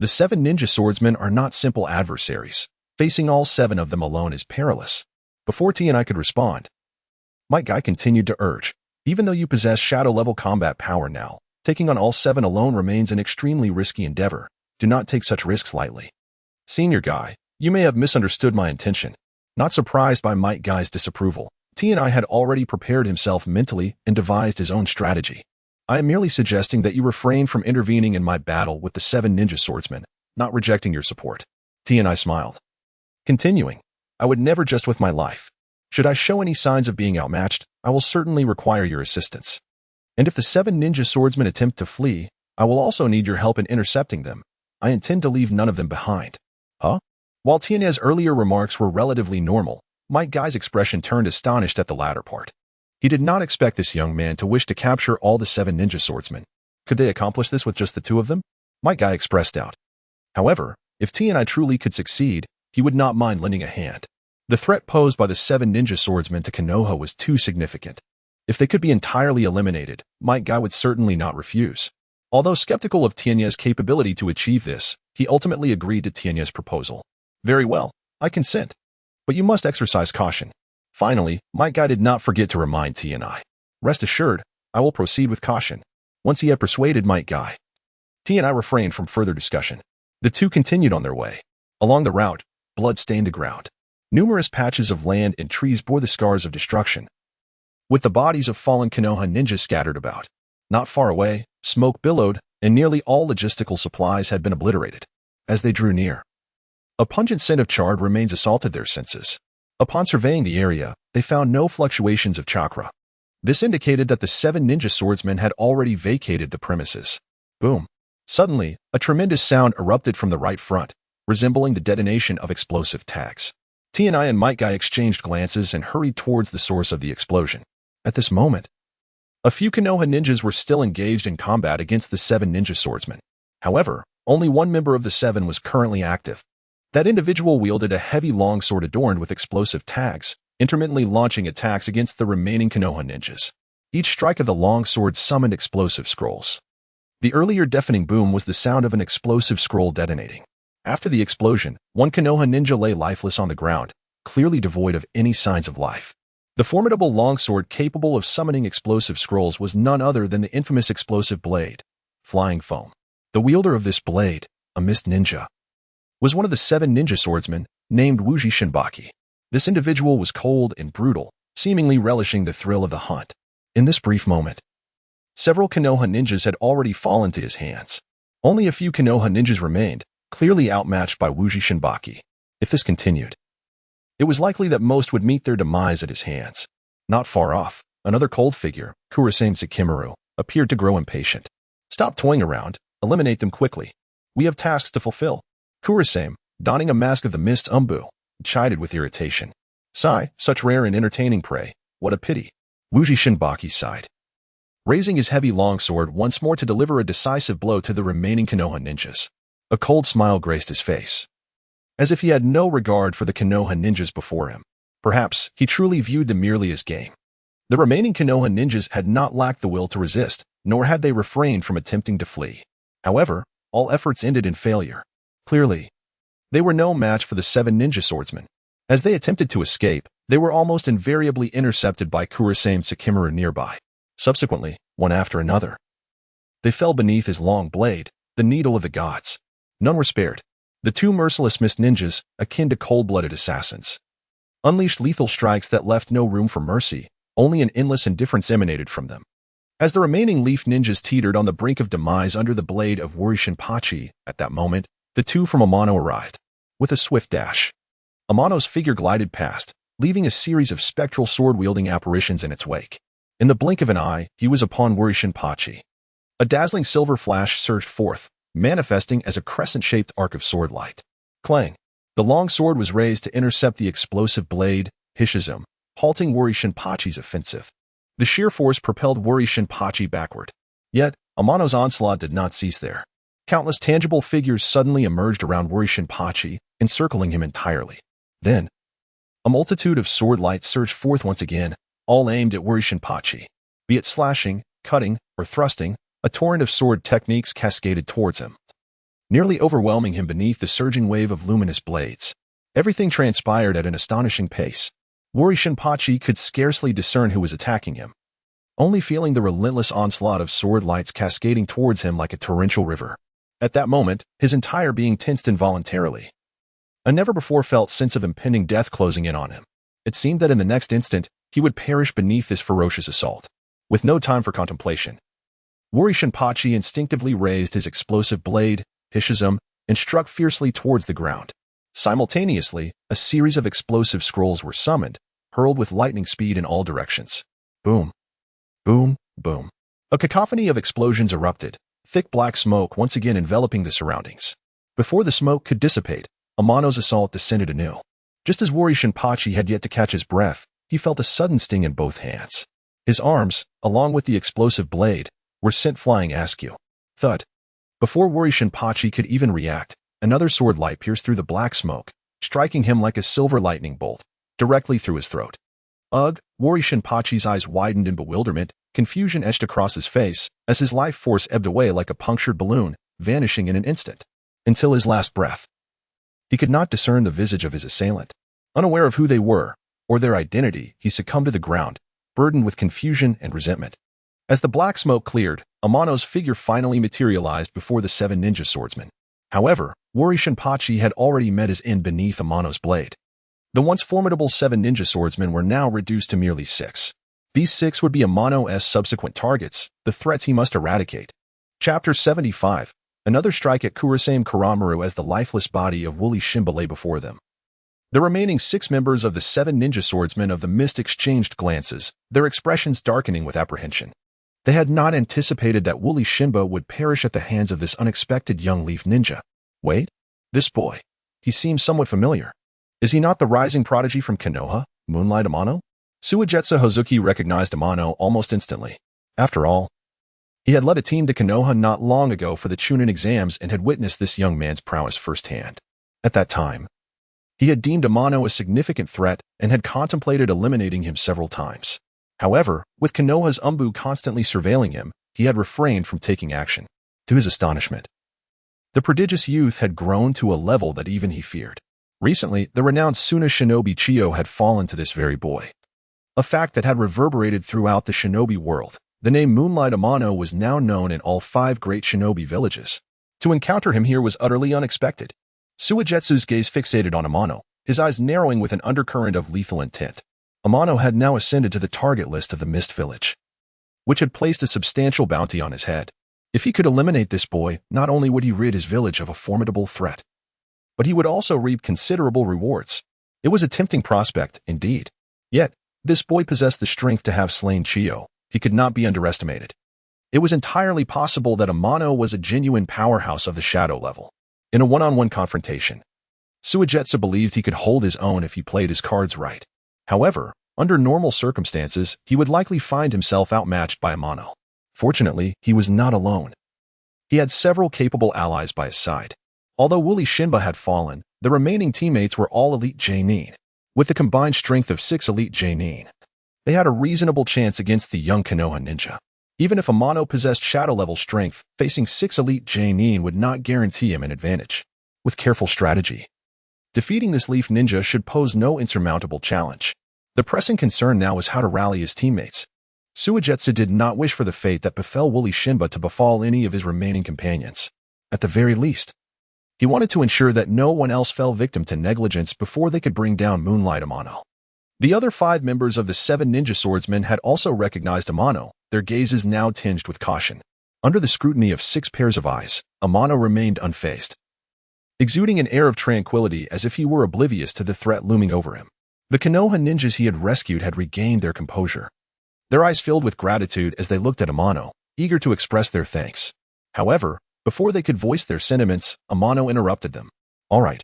The 7 ninja swordsmen are not simple adversaries. Facing all 7 of them alone is perilous. Before T and I could respond, Might Guy continued to urge, even though you possess shadow-level combat power now, taking on all 7 alone remains an extremely risky endeavor. Do not take such risks lightly. Senior Guy, you may have misunderstood my intention. Not surprised by Might Guy's disapproval, T and I had already prepared himself mentally and devised his own strategy. I am merely suggesting that you refrain from intervening in my battle with the 7 ninja swordsmen, not rejecting your support. T and I smiled. Continuing, I would never just with my life. Should I show any signs of being outmatched, I will certainly require your assistance. And if the 7 ninja swordsmen attempt to flee, I will also need your help in intercepting them. I intend to leave none of them behind. Huh? While Tian's earlier remarks were relatively normal, Might Guy's expression turned astonished at the latter part. He did not expect this young man to wish to capture all the 7 ninja swordsmen. Could they accomplish this with just the 2 of them? Might Guy expressed doubt. However, if T and I truly could succeed, he would not mind lending a hand. The threat posed by the 7 ninja swordsmen to Konoha was too significant. If they could be entirely eliminated, Might Guy would certainly not refuse. Although skeptical of Tian's capability to achieve this, he ultimately agreed to Tian's proposal. Very well, I consent. But you must exercise caution. Finally, Might Guy did not forget to remind T and I. Rest assured, I will proceed with caution. Once he had persuaded Might Guy, T and I refrained from further discussion. The two continued on their way. Along the route, blood stained the ground. Numerous patches of land and trees bore the scars of destruction, with the bodies of fallen Konoha ninjas scattered about. Not far away, smoke billowed, and nearly all logistical supplies had been obliterated. As they drew near, a pungent scent of charred remains assaulted their senses. Upon surveying the area, they found no fluctuations of chakra. This indicated that the 7 ninja swordsmen had already vacated the premises. Boom. Suddenly, a tremendous sound erupted from the right front, resembling the detonation of explosive tags. T and I and Might Guy exchanged glances and hurried towards the source of the explosion. At this moment, a few Konoha ninjas were still engaged in combat against the 7 ninja swordsmen. However, only one member of the 7 was currently active. That individual wielded a heavy longsword adorned with explosive tags, intermittently launching attacks against the remaining Konoha ninjas. Each strike of the longsword summoned explosive scrolls. The earlier deafening boom was the sound of an explosive scroll detonating. After the explosion, one Konoha ninja lay lifeless on the ground, clearly devoid of any signs of life. The formidable longsword capable of summoning explosive scrolls was none other than the infamous explosive blade, Flying Foam. The wielder of this blade, a mist ninja, was one of the 7 ninja swordsmen, named Wuji Shinbaki. This individual was cold and brutal, seemingly relishing the thrill of the hunt. In this brief moment, several Konoha ninjas had already fallen to his hands. Only a few Konoha ninjas remained, clearly outmatched by Wuji Shinbaki. If this continued, it was likely that most would meet their demise at his hands. Not far off, another cold figure, Kurosame Tsukimaru, appeared to grow impatient. Stop toying around, eliminate them quickly. We have tasks to fulfill. Kurosame, donning a mask of the mist umbu, chided with irritation. Sigh, such rare and entertaining prey, what a pity. Wuji Shinbaki sighed, raising his heavy longsword once more to deliver a decisive blow to the remaining Konoha ninjas. A cold smile graced his face, as if he had no regard for the Konoha ninjas before him. Perhaps he truly viewed them merely as game. The remaining Konoha ninjas had not lacked the will to resist, nor had they refrained from attempting to flee. However, all efforts ended in failure. Clearly, they were no match for the 7 ninja swordsmen. As they attempted to escape, they were almost invariably intercepted by Kurosame Tsukimaru nearby. Subsequently, one after another, they fell beneath his long blade, the needle of the gods. None were spared. The 2 merciless mist ninjas, akin to cold-blooded assassins, unleashed lethal strikes that left no room for mercy, only an endless indifference emanated from them. As the remaining leaf ninjas teetered on the brink of demise under the blade of Worishinpachi, at that moment, the two from Amano arrived. With a swift dash, Amano's figure glided past, leaving a series of spectral sword-wielding apparitions in its wake. In the blink of an eye, he was upon Worishinpachi. A dazzling silver flash surged forth, manifesting as a crescent-shaped arc of sword light. Clang! The long sword was raised to intercept the explosive blade, Hishizume, halting Worishinpachi's offensive. The sheer force propelled Worishinpachi backward. Yet, Amano's onslaught did not cease there. Countless tangible figures suddenly emerged around Worishinpachi, encircling him entirely. Then, a multitude of sword lights surged forth once again, all aimed at Worishinpachi. Be it slashing, cutting, or thrusting, a torrent of sword techniques cascaded towards him, nearly overwhelming him beneath the surging wave of luminous blades. Everything transpired at an astonishing pace. Worishinpachi could scarcely discern who was attacking him, only feeling the relentless onslaught of sword lights cascading towards him like a torrential river. At that moment, his entire being tensed involuntarily. A never-before-felt sense of impending death closing in on him. It seemed that in the next instant, he would perish beneath this ferocious assault. With no time for contemplation, Worishinpachi instinctively raised his explosive blade, Hishizume, and struck fiercely towards the ground. Simultaneously, a series of explosive scrolls were summoned, hurled with lightning speed in all directions. Boom. Boom. Boom. A cacophony of explosions erupted, thick black smoke once again enveloping the surroundings. Before the smoke could dissipate, Amano's assault descended anew. Just as Worishinpachi had yet to catch his breath, he felt a sudden sting in both hands. His arms, along with the explosive blade, were sent flying askew. Thud. Before Worishinpachi could even react, another sword light pierced through the black smoke, striking him like a silver lightning bolt, directly through his throat. Ugh! Worishinpachi's eyes widened in bewilderment, confusion etched across his face, as his life force ebbed away like a punctured balloon, vanishing in an instant. Until his last breath. He could not discern the visage of his assailant. Unaware of who they were, or their identity, he succumbed to the ground, burdened with confusion and resentment. As the black smoke cleared, Amano's figure finally materialized before the 7 ninja swordsmen. However, Worishinpachi had already met his end beneath Amano's blade. The once formidable 7 ninja swordsmen were now reduced to merely 6. These 6 would be Amano's subsequent targets, the threats he must eradicate. Chapter 75. Another strike at Kurosame Kuramaru as the lifeless body of Wooly Shimba lay before them. The remaining 6 members of the 7 ninja swordsmen of the mist exchanged glances, their expressions darkening with apprehension. They had not anticipated that Wooly Shimba would perish at the hands of this unexpected young leaf ninja. Wait, this boy. He seems somewhat familiar. Is he not the rising prodigy from Konoha, Moonlight Amano? Suigetsu Hozuki recognized Amano almost instantly. After all, he had led a team to Konoha not long ago for the Chunin exams and had witnessed this young man's prowess firsthand. At that time, he had deemed Amano a significant threat and had contemplated eliminating him several times. However, with Konoha's Umbu constantly surveilling him, he had refrained from taking action. To his astonishment, the prodigious youth had grown to a level that even he feared. Recently, the renowned Suna shinobi Chiyo had fallen to this very boy. A fact that had reverberated throughout the shinobi world. The name Moonlight Amano was now known in all 5 great shinobi villages. To encounter him here was utterly unexpected. Suigetsu's gaze fixated on Amano, his eyes narrowing with an undercurrent of lethal intent. Amano had now ascended to the target list of the Mist Village, which had placed a substantial bounty on his head. If he could eliminate this boy, not only would he rid his village of a formidable threat, but he would also reap considerable rewards. It was a tempting prospect, indeed. Yet, this boy possessed the strength to have slain Chiyo. He could not be underestimated. It was entirely possible that Amano was a genuine powerhouse of the shadow level. In a one-on-one confrontation, Suigetsu believed he could hold his own if he played his cards right. However, under normal circumstances, he would likely find himself outmatched by Amano. Fortunately, he was not alone. He had several capable allies by his side. Although Wooly Shimba had fallen, the remaining teammates were all elite Jonin. With the combined strength of 6 elite Jonin, they had a reasonable chance against the young Konoha ninja. Even if Amano possessed shadow-level strength, facing 6 elite Jonin would not guarantee him an advantage. With careful strategy, defeating this leaf ninja should pose no insurmountable challenge. The pressing concern now was how to rally his teammates. Suigetsu did not wish for the fate that befell Wooly Shimba to befall any of his remaining companions. At the very least, he wanted to ensure that no one else fell victim to negligence before they could bring down Moonlight Amano. The other 5 members of the 7 ninja swordsmen had also recognized Amano, their gazes now tinged with caution. Under the scrutiny of 6 pairs of eyes, Amano remained unfazed, exuding an air of tranquility as if he were oblivious to the threat looming over him. The Konoha ninjas he had rescued had regained their composure. Their eyes filled with gratitude as they looked at Amano, eager to express their thanks. However, before they could voice their sentiments, Amano interrupted them. "All right.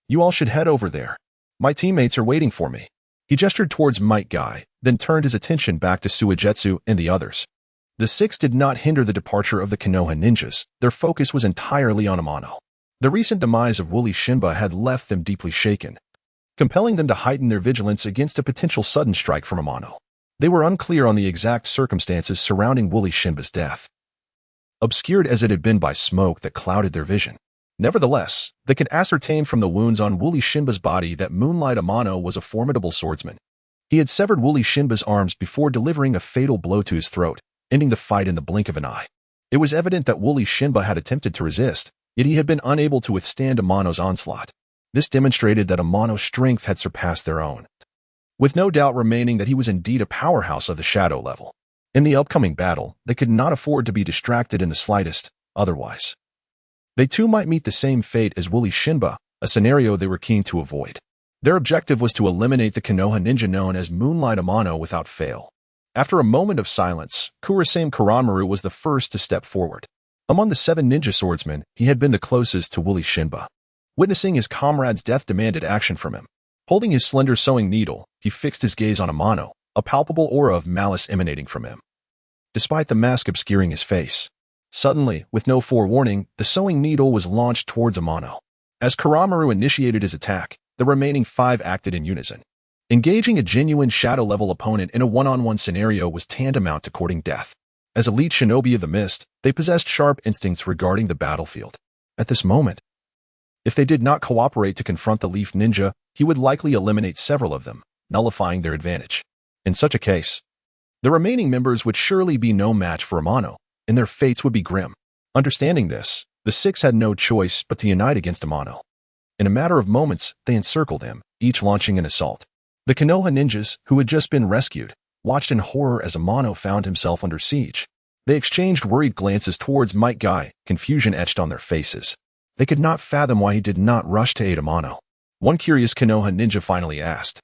You all should head over there. My teammates are waiting for me." He gestured towards Might Guy, then turned his attention back to Suigetsu and the others. The 6 did not hinder the departure of the Konoha ninjas. Their focus was entirely on Amano. The recent demise of Wooly Shinba had left them deeply shaken, compelling them to heighten their vigilance against a potential sudden strike from Amano. They were unclear on the exact circumstances surrounding Wooly Shinba's death, obscured as it had been by smoke that clouded their vision. Nevertheless, they could ascertain from the wounds on Wooly Shinba's body that Moonlight Amano was a formidable swordsman. He had severed Wooly Shinba's arms before delivering a fatal blow to his throat, ending the fight in the blink of an eye. It was evident that Wooly Shinba had attempted to resist, yet he had been unable to withstand Amano's onslaught. This demonstrated that Amano's strength had surpassed their own, with no doubt remaining that he was indeed a powerhouse of the shadow level. In the upcoming battle, they could not afford to be distracted in the slightest, otherwise they too might meet the same fate as Wooly Shinba, a scenario they were keen to avoid. Their objective was to eliminate the Konoha ninja known as Moonlight Amano without fail. After a moment of silence, Kurasame Kuramaru was the first to step forward. Among the 7 ninja swordsmen, he had been the closest to Wooly Shinba. Witnessing his comrade's death demanded action from him. Holding his slender sewing needle, he fixed his gaze on Amano, a palpable aura of malice emanating from him, despite the mask obscuring his face. Suddenly, with no forewarning, the sewing needle was launched towards Amano. As Kuramaru initiated his attack, the remaining 5 acted in unison. Engaging a genuine shadow-level opponent in a one-on-one scenario was tantamount to courting death. As elite shinobi of the mist, they possessed sharp instincts regarding the battlefield. At this moment, if they did not cooperate to confront the Leaf Ninja, he would likely eliminate several of them, nullifying their advantage. In such a case, the remaining members would surely be no match for Amano, and their fates would be grim. Understanding this, the 6 had no choice but to unite against Amano. In a matter of moments, they encircled him, each launching an assault. The Konoha ninjas, who had just been rescued, watched in horror as Amano found himself under siege. They exchanged worried glances towards Might Guy, confusion etched on their faces. They could not fathom why he did not rush to aid Amano. One curious Konoha ninja finally asked,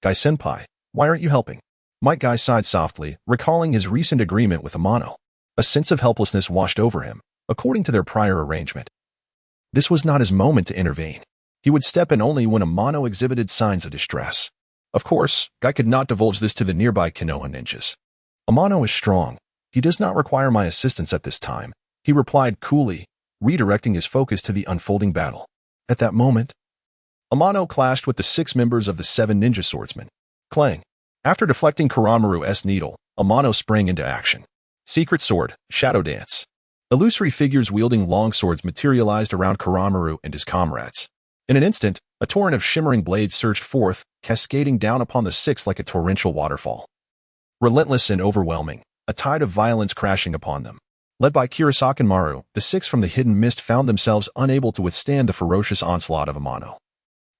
"Guy-senpai, why aren't you helping?" Might Guy sighed softly, recalling his recent agreement with Amano. A sense of helplessness washed over him, according to their prior arrangement. This was not his moment to intervene. He would step in only when Amano exhibited signs of distress. Of course, Guy could not divulge this to the nearby Konoha ninjas. "Amano is strong. He does not require my assistance at this time," he replied coolly, redirecting his focus to the unfolding battle. At that moment, Amano clashed with the 6 members of the 7 ninja swordsmen. Clang! After deflecting Kuramaru's needle, Amano sprang into action. Secret sword, shadow dance. Illusory figures wielding long swords materialized around Kuramaru and his comrades. In an instant, a torrent of shimmering blades surged forth, cascading down upon the 6 like a torrential waterfall. Relentless and overwhelming, a tide of violence crashing upon them. Led by Kurasaki Maru, the 6 from the hidden mist found themselves unable to withstand the ferocious onslaught of Amano,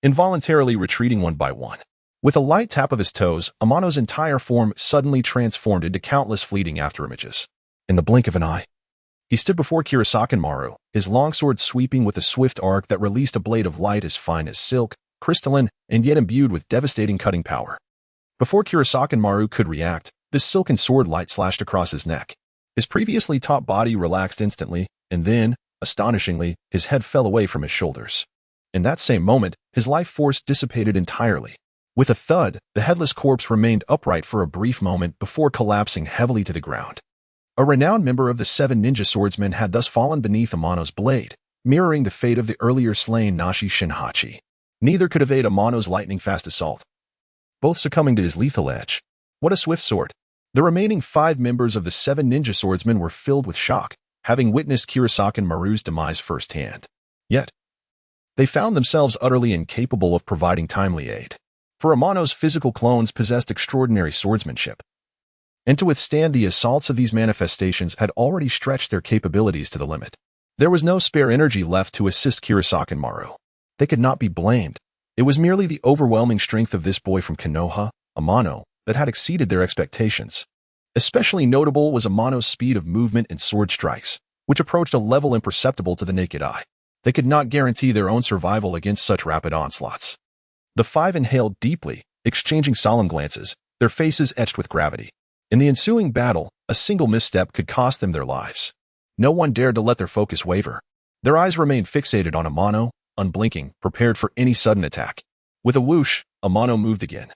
involuntarily retreating one by one. With a light tap of his toes, Amano's entire form suddenly transformed into countless fleeting afterimages. In the blink of an eye, he stood before Kurasaki Maru, his longsword sweeping with a swift arc that released a blade of light as fine as silk, crystalline, and yet imbued with devastating cutting power. Before Kurasaki Maru could react, this silken sword light slashed across his neck. His previously taut body relaxed instantly, and then, astonishingly, his head fell away from his shoulders. In that same moment, his life force dissipated entirely. With a thud, the headless corpse remained upright for a brief moment before collapsing heavily to the ground. A renowned member of the 7 ninja swordsmen had thus fallen beneath Amano's blade, mirroring the fate of the earlier slain Nashi Shinhachi. Neither could evade Amano's lightning-fast assault, both succumbing to his lethal edge. What a swift sword! The remaining 5 members of the 7 ninja swordsmen were filled with shock, having witnessed Kurasaki Maru's demise firsthand. Yet, they found themselves utterly incapable of providing timely aid. For Amano's physical clones possessed extraordinary swordsmanship, and to withstand the assaults of these manifestations had already stretched their capabilities to the limit. There was no spare energy left to assist Kurasaki Maru. They could not be blamed. It was merely the overwhelming strength of this boy from Konoha, Amano, that had exceeded their expectations. Especially notable was Amano's speed of movement and sword strikes, which approached a level imperceptible to the naked eye. They could not guarantee their own survival against such rapid onslaughts. The five inhaled deeply, exchanging solemn glances, their faces etched with gravity. In the ensuing battle, a single misstep could cost them their lives. No one dared to let their focus waver. Their eyes remained fixated on Amano, unblinking, prepared for any sudden attack. With a whoosh, Amano moved again.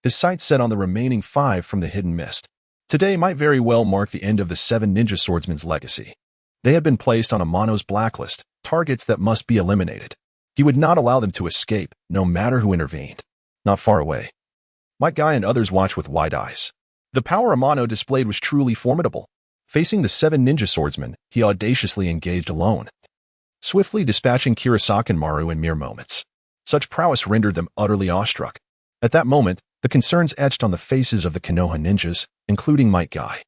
His sights set on the remaining five from the hidden mist. Today might very well mark the end of the 7 ninja swordsmen's legacy. They had been placed on Amano's blacklist, targets that must be eliminated. He would not allow them to escape, no matter who intervened. Not far away. Might Guy and others watched with wide eyes. The power Amano displayed was truly formidable. Facing the 7 ninja swordsmen, he audaciously engaged alone, swiftly dispatching Kurosaki and Maru in mere moments. Such prowess rendered them utterly awestruck. At that moment, the concerns etched on the faces of the Konoha ninjas, including Might Guy,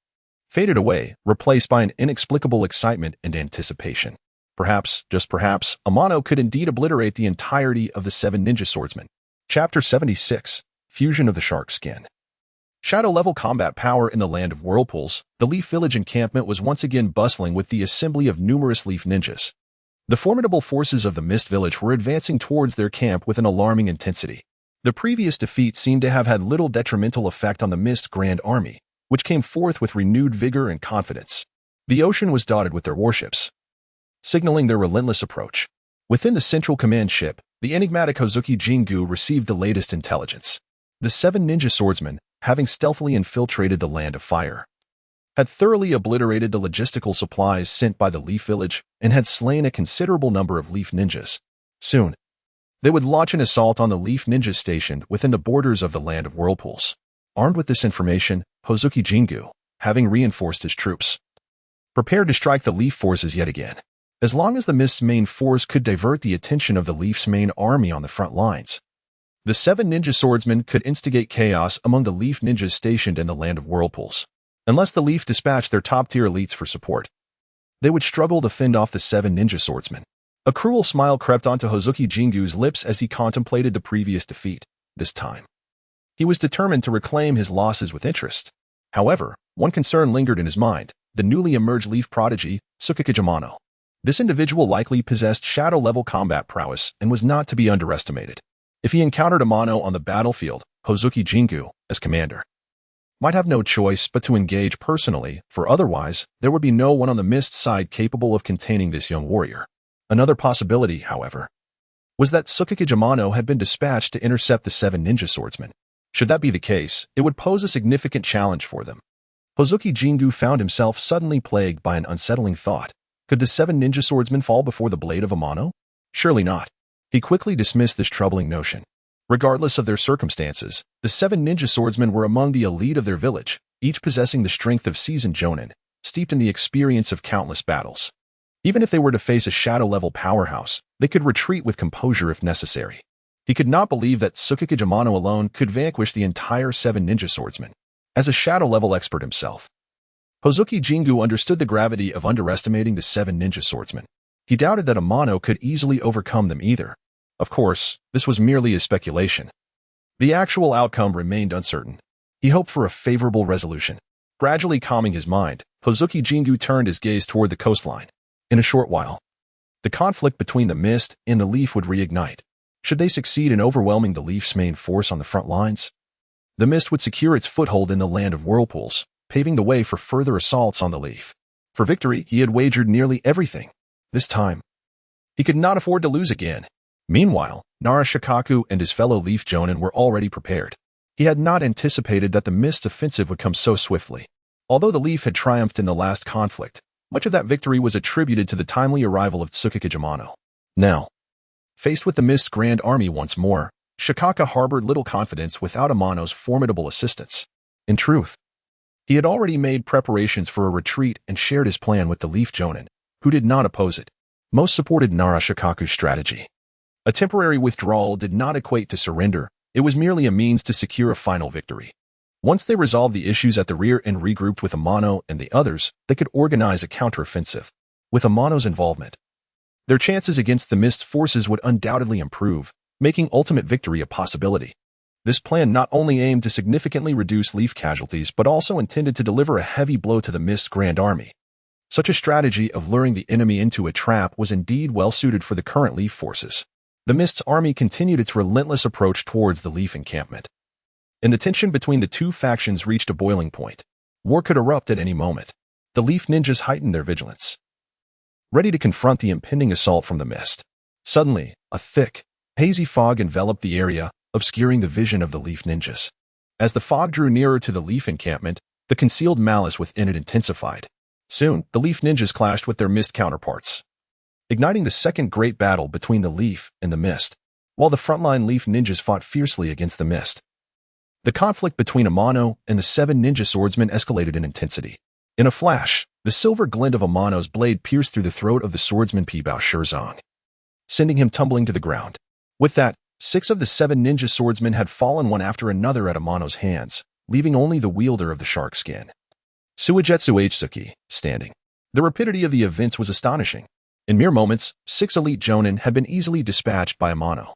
faded away, replaced by an inexplicable excitement and anticipation. Perhaps, just perhaps, Amano could indeed obliterate the entirety of the 7 ninja swordsmen. Chapter 76, Fusion of the Shark Skin. Shadow-level combat power in the land of whirlpools, the Leaf Village encampment was once again bustling with the assembly of numerous Leaf ninjas. The formidable forces of the Mist Village were advancing towards their camp with an alarming intensity. The previous defeat seemed to have had little detrimental effect on the Mist Grand Army, which came forth with renewed vigor and confidence. The ocean was dotted with their warships, signaling their relentless approach. Within the central command ship, the enigmatic Hozuki Jingu received the latest intelligence. The 7 ninja swordsmen, having stealthily infiltrated the Land of Fire, had thoroughly obliterated the logistical supplies sent by the Leaf Village and had slain a considerable number of Leaf ninjas. Soon, they would launch an assault on the Leaf ninjas stationed within the borders of the Land of Whirlpools. Armed with this information, Hozuki Jingu, having reinforced his troops, prepared to strike the Leaf forces yet again. As long as the Mist's main force could divert the attention of the Leaf's main army on the front lines, the 7 ninja swordsmen could instigate chaos among the Leaf ninjas stationed in the Land of Whirlpools. Unless the Leaf dispatched their top-tier elites for support, they would struggle to fend off the 7 ninja swordsmen. A cruel smile crept onto Hozuki Jingu's lips as he contemplated the previous defeat. This time, he was determined to reclaim his losses with interest. However, one concern lingered in his mind: the newly emerged Leaf prodigy, Tsukikage Amano. This individual likely possessed shadow-level combat prowess and was not to be underestimated. If he encountered Amano on the battlefield, Hozuki Jingu, as commander, might have no choice but to engage personally, for otherwise, there would be no one on the Mist side capable of containing this young warrior. Another possibility, however, was that Tsukikage Amano had been dispatched to intercept the 7 ninja swordsmen. Should that be the case, it would pose a significant challenge for them. Hozuki Jingu found himself suddenly plagued by an unsettling thought. Could the 7 ninja swordsmen fall before the blade of Amano? Surely not. He quickly dismissed this troubling notion. Regardless of their circumstances, the 7 ninja swordsmen were among the elite of their village, each possessing the strength of seasoned jonin, steeped in the experience of countless battles. Even if they were to face a shadow-level powerhouse, they could retreat with composure if necessary. He could not believe that Tsukikage Amano alone could vanquish the entire 7 ninja swordsmen. As a shadow-level expert himself, Hozuki Jingu understood the gravity of underestimating the 7 ninja swordsmen. He doubted that Amano could easily overcome them either. Of course, this was merely his speculation. The actual outcome remained uncertain. He hoped for a favorable resolution. Gradually calming his mind, Hozuki Jingu turned his gaze toward the coastline. In a short while, the conflict between the Mist and the Leaf would reignite. Should they succeed in overwhelming the Leaf's main force on the front lines, the Mist would secure its foothold in the Land of Whirlpools, paving the way for further assaults on the Leaf. For victory, he had wagered nearly everything. This time, he could not afford to lose again. Meanwhile, Nara Shikaku and his fellow Leaf Jonin were already prepared. He had not anticipated that the Mist's offensive would come so swiftly. Although the Leaf had triumphed in the last conflict, much of that victory was attributed to the timely arrival of Tsukikage Amano. Now, faced with the Mist Grand Army once more, Shikaka harbored little confidence without Amano's formidable assistance. In truth, he had already made preparations for a retreat and shared his plan with the Leaf Jonin, who did not oppose it. Most supported Nara Shikaku's strategy. A temporary withdrawal did not equate to surrender, it was merely a means to secure a final victory. Once they resolved the issues at the rear and regrouped with Amano and the others, they could organize a counteroffensive. With Amano's involvement, their chances against the Mist forces would undoubtedly improve. making ultimate victory a possibility. This plan not only aimed to significantly reduce Leaf casualties but also intended to deliver a heavy blow to the Mist Grand Army. Such a strategy of luring the enemy into a trap was indeed well suited for the current Leaf forces. The Mist's army continued its relentless approach towards the Leaf encampment. And the tension between the two factions reached a boiling point. War could erupt at any moment. The Leaf ninjas heightened their vigilance, ready to confront the impending assault from the Mist. Suddenly, a thick, hazy fog enveloped the area, obscuring the vision of the Leaf ninjas. As the fog drew nearer to the Leaf encampment, the concealed malice within it intensified. Soon, the Leaf ninjas clashed with their Mist counterparts, igniting the second great battle between the Leaf and the Mist, while the frontline Leaf ninjas fought fiercely against the Mist. The conflict between Amano and the 7 ninja swordsmen escalated in intensity. In a flash, the silver glint of Amano's blade pierced through the throat of the swordsman Pibao Shizong, sending him tumbling to the ground. With that, 6 of the 7 ninja swordsmen had fallen one after another at Amano's hands, leaving only the wielder of the shark skin, Suigetsu Hsuki, standing. The rapidity of the events was astonishing. In mere moments, 6 elite jonin had been easily dispatched by Amano.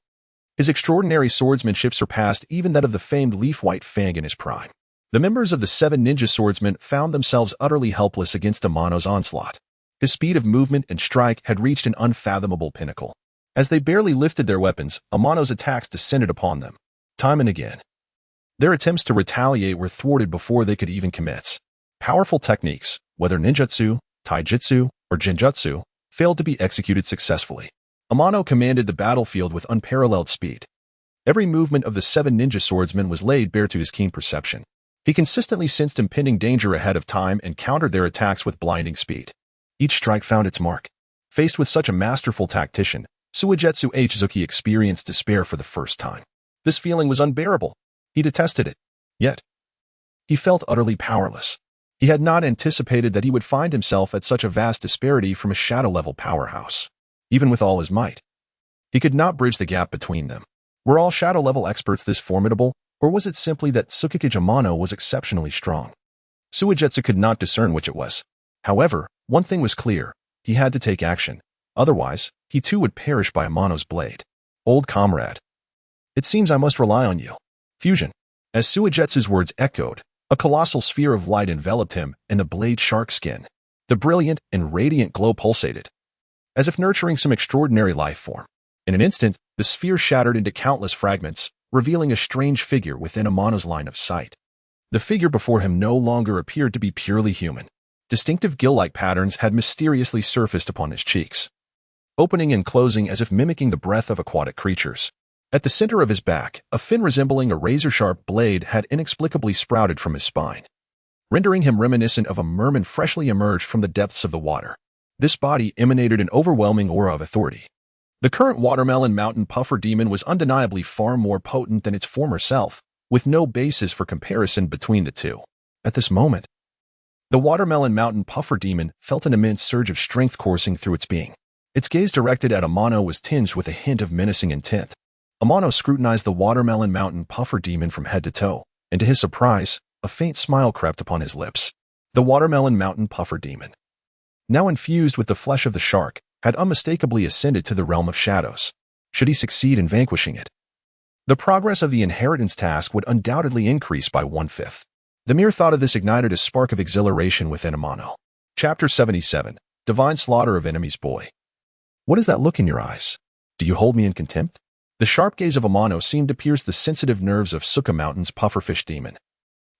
His extraordinary swordsmanship surpassed even that of the famed Leaf-White Fang in his prime. The members of the 7 ninja swordsmen found themselves utterly helpless against Amano's onslaught. His speed of movement and strike had reached an unfathomable pinnacle. As they barely lifted their weapons, Amano's attacks descended upon them, time and again. Their attempts to retaliate were thwarted before they could even commence. Powerful techniques, whether ninjutsu, taijutsu, or genjutsu, failed to be executed successfully. Amano commanded the battlefield with unparalleled speed. Every movement of the 7 ninja swordsmen was laid bare to his keen perception. He consistently sensed impending danger ahead of time and countered their attacks with blinding speed. Each strike found its mark. Faced with such a masterful tactician, Suigetsu Hsuki experienced despair for the first time. This feeling was unbearable. He detested it. Yet, he felt utterly powerless. He had not anticipated that he would find himself at such a vast disparity from a shadow-level powerhouse. Even with all his might, he could not bridge the gap between them. Were all shadow-level experts this formidable, or was it simply that Tsukikage Amano was exceptionally strong? Suigetsu could not discern which it was. However, one thing was clear. He had to take action. Otherwise, he too would perish by Amano's blade. Old comrade, it seems I must rely on you. Fusion. As Suigetsu's words echoed, a colossal sphere of light enveloped him in the blade shark skin. The brilliant and radiant glow pulsated, as if nurturing some extraordinary life form. In an instant, the sphere shattered into countless fragments, revealing a strange figure within Amano's line of sight. The figure before him no longer appeared to be purely human. Distinctive gill-like patterns had mysteriously surfaced upon his cheeks, opening and closing as if mimicking the breath of aquatic creatures. At the center of his back, a fin resembling a razor-sharp blade had inexplicably sprouted from his spine, rendering him reminiscent of a merman freshly emerged from the depths of the water. This body emanated an overwhelming aura of authority. The current Watermelon Mountain Puffer Demon was undeniably far more potent than its former self, with no basis for comparison between the two. At this moment, the Watermelon Mountain Puffer Demon felt an immense surge of strength coursing through its being. Its gaze directed at Amano was tinged with a hint of menacing intent. Amano scrutinized the Watermelon Mountain Puffer Demon from head to toe, and to his surprise, a faint smile crept upon his lips. The Watermelon Mountain Puffer Demon, now infused with the flesh of the shark, had unmistakably ascended to the realm of shadows. Should he succeed in vanquishing it, the progress of the inheritance task would undoubtedly increase by 1/5. The mere thought of this ignited a spark of exhilaration within Amano. Chapter 77. Divine Slaughter of Enemies Boy. What is that look in your eyes? Do you hold me in contempt? The sharp gaze of Amano seemed to pierce the sensitive nerves of Suka Mountain's pufferfish demon,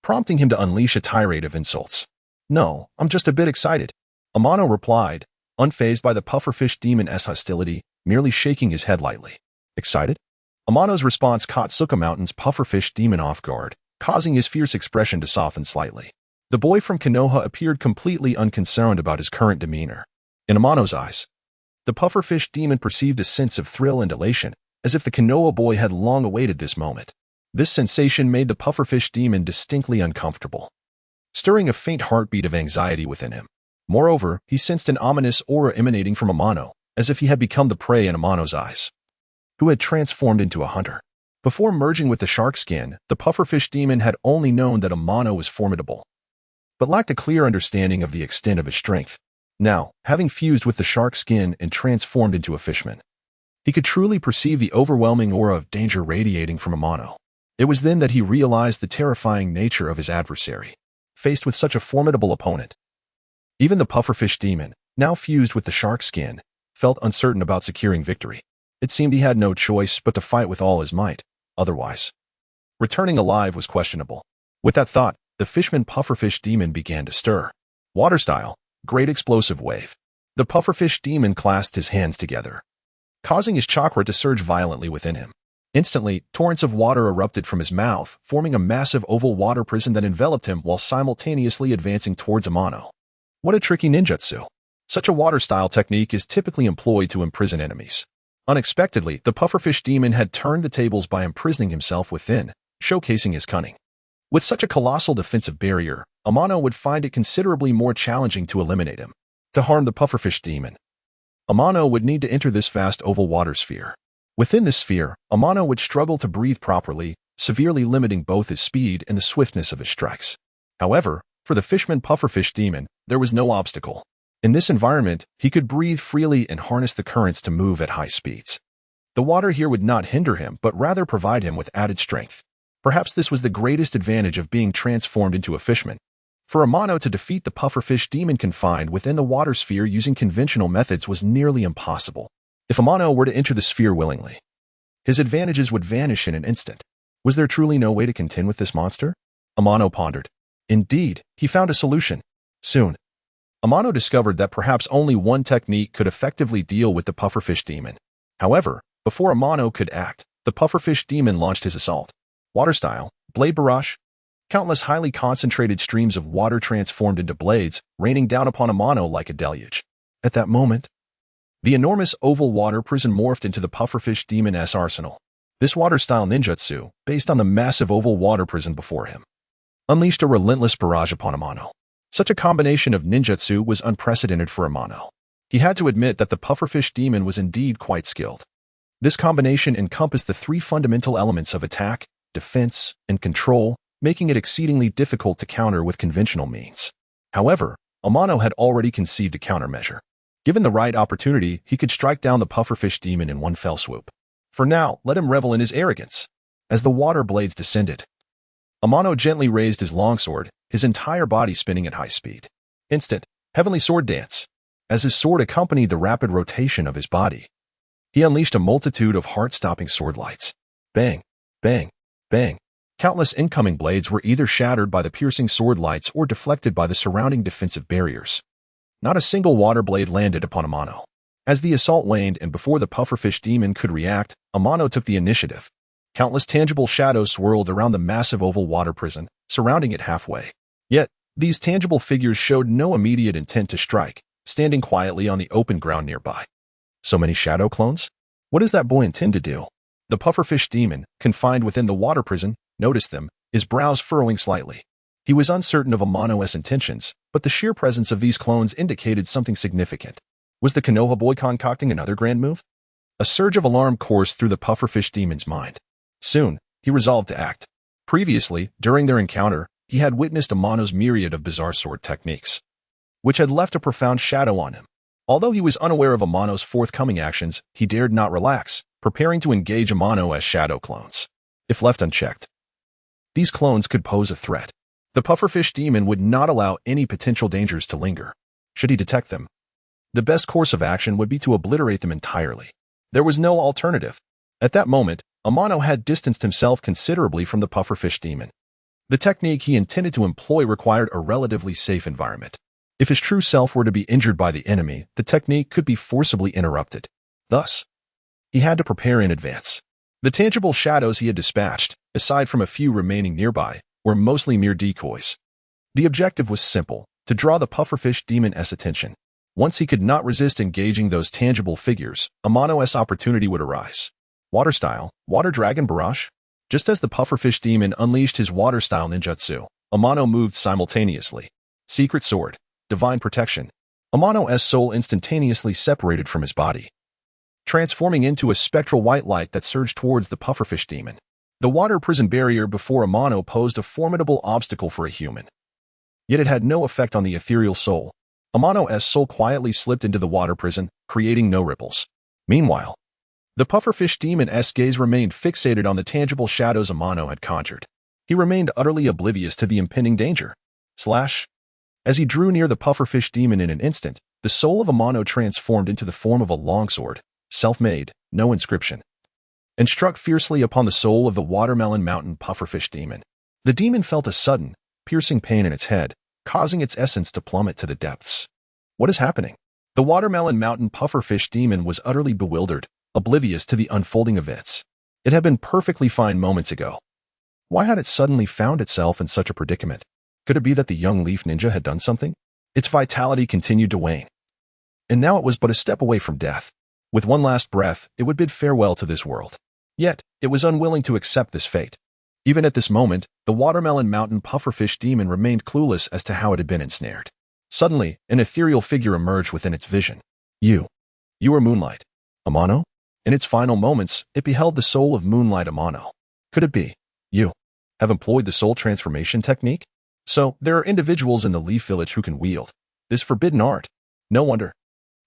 prompting him to unleash a tirade of insults. No, I'm just a bit excited, Amano replied, unfazed by the pufferfish demon's hostility, merely shaking his head lightly. Excited? Amano's response caught Suka Mountain's pufferfish demon off guard, causing his fierce expression to soften slightly. The boy from Konoha appeared completely unconcerned about his current demeanor. In Amano's eyes, the pufferfish demon perceived a sense of thrill and elation, as if the Konoha boy had long awaited this moment. This sensation made the pufferfish demon distinctly uncomfortable, stirring a faint heartbeat of anxiety within him. Moreover, he sensed an ominous aura emanating from Amano, as if he had become the prey in Amano's eyes, who had transformed into a hunter. Before merging with the shark skin, the pufferfish demon had only known that Amano was formidable, but lacked a clear understanding of the extent of his strength. Now, having fused with the shark skin and transformed into a fishman, He could truly perceive the overwhelming aura of danger radiating from Amano. It was then that he realized the terrifying nature of his adversary. Faced with such a formidable opponent, even the pufferfish demon, now fused with the shark skin, felt uncertain about securing victory. It seemed he had no choice but to fight with all his might. Otherwise, returning alive was questionable. With that thought, the fishman pufferfish demon began to stir. Water style, great explosive wave. The pufferfish demon clasped his hands together, causing his chakra to surge violently within him. Instantly, torrents of water erupted from his mouth, forming a massive oval water prison that enveloped him while simultaneously advancing towards Amano. What a tricky ninjutsu. Such a water-style technique is typically employed to imprison enemies. Unexpectedly, the pufferfish demon had turned the tables by imprisoning himself within, showcasing his cunning. With such a colossal defensive barrier, Amano would find it considerably more challenging to eliminate him. To harm the pufferfish demon, Amano would need to enter this vast oval water sphere. Within this sphere, Amano would struggle to breathe properly, severely limiting both his speed and the swiftness of his strikes. However, for the fishman pufferfish demon, there was no obstacle. In this environment, he could breathe freely and harness the currents to move at high speeds. The water here would not hinder him, but rather provide him with added strength. Perhaps this was the greatest advantage of being transformed into a fishman. For Amano to defeat the pufferfish demon confined within the water sphere using conventional methods was nearly impossible. If Amano were to enter the sphere willingly, his advantages would vanish in an instant. Was there truly no way to contend with this monster? Amano pondered. Indeed, he found a solution. Soon, Amano discovered that perhaps only one technique could effectively deal with the pufferfish demon. However, before Amano could act, the pufferfish demon launched his assault. Water style, blade barrage. Countless highly concentrated streams of water transformed into blades, raining down upon Amano like a deluge. At that moment, the enormous oval water prison morphed into the pufferfish demon's arsenal. This water-style ninjutsu, based on the massive oval water prison before him, unleashed a relentless barrage upon Amano. Such a combination of ninjutsu was unprecedented for Amano. He had to admit that the pufferfish demon was indeed quite skilled. This combination encompassed the three fundamental elements of attack, defense, and control, making it exceedingly difficult to counter with conventional means. However, Amano had already conceived a countermeasure. Given the right opportunity, he could strike down the pufferfish demon in one fell swoop. For now, let him revel in his arrogance. As the water blades descended, Amano gently raised his longsword, his entire body spinning at high speed. Instant, heavenly sword dance. As his sword accompanied the rapid rotation of his body, he unleashed a multitude of heart-stopping sword lights. Bang, bang, bang. Countless incoming blades were either shattered by the piercing sword lights or deflected by the surrounding defensive barriers. Not a single water blade landed upon Amano. As the assault waned and before the pufferfish demon could react, Amano took the initiative. Countless tangible shadows swirled around the massive oval water prison, surrounding it halfway. Yet, these tangible figures showed no immediate intent to strike, standing quietly on the open ground nearby. So many shadow clones? What does that boy intend to do? The pufferfish demon, confined within the water prison, noticed them, his brows furrowing slightly. He was uncertain of Amano's intentions, but the sheer presence of these clones indicated something significant. Was the Konoha boy concocting another grand move? A surge of alarm coursed through the pufferfish demon's mind. Soon, he resolved to act. Previously, during their encounter, he had witnessed Amano's myriad of bizarre sword techniques, which had left a profound shadow on him. Although he was unaware of Amano's forthcoming actions, he dared not relax, preparing to engage Amano as shadow clones. If left unchecked, these clones could pose a threat. The pufferfish demon would not allow any potential dangers to linger. Should he detect them, the best course of action would be to obliterate them entirely. There was no alternative. At that moment, Amano had distanced himself considerably from the pufferfish demon. The technique he intended to employ required a relatively safe environment. If his true self were to be injured by the enemy, the technique could be forcibly interrupted. Thus, he had to prepare in advance. The tangible shadows he had dispatched, aside from a few remaining nearby, were mostly mere decoys. The objective was simple, to draw the pufferfish demon's attention. Once he could not resist engaging those tangible figures, Amano's opportunity would arise. Water style, water dragon barrage. Just as the pufferfish demon unleashed his water style ninjutsu, Amano moved simultaneously. Secret sword, divine protection. Amano's soul instantaneously separated from his body, transforming into a spectral white light that surged towards the pufferfish demon. The water prison barrier before Amano posed a formidable obstacle for a human. Yet it had no effect on the ethereal soul. Amano's soul quietly slipped into the water prison, creating no ripples. Meanwhile, The pufferfish demon's gaze remained fixated on the tangible shadows Amano had conjured. He remained utterly oblivious to the impending danger. As he drew near the pufferfish demon in an instant, the soul of Amano transformed into the form of a longsword, self-made, no inscription, and struck fiercely upon the soul of the Watermelon Mountain pufferfish demon. The demon felt a sudden, piercing pain in its head, causing its essence to plummet to the depths. What is happening? The Watermelon Mountain pufferfish demon was utterly bewildered, oblivious to the unfolding events. It had been perfectly fine moments ago. Why had it suddenly found itself in such a predicament? Could it be that the young leaf ninja had done something? Its vitality continued to wane. And now it was but a step away from death. With one last breath, it would bid farewell to this world. Yet, it was unwilling to accept this fate. Even at this moment, the Watermelon Mountain pufferfish demon remained clueless as to how it had been ensnared. Suddenly, an ethereal figure emerged within its vision. You are Moonlight. Amano? In its final moments, it beheld the soul of Moonlight Amano. Could it be? You have employed the soul transformation technique? So, there are individuals in the Leaf Village who can wield this forbidden art. No wonder.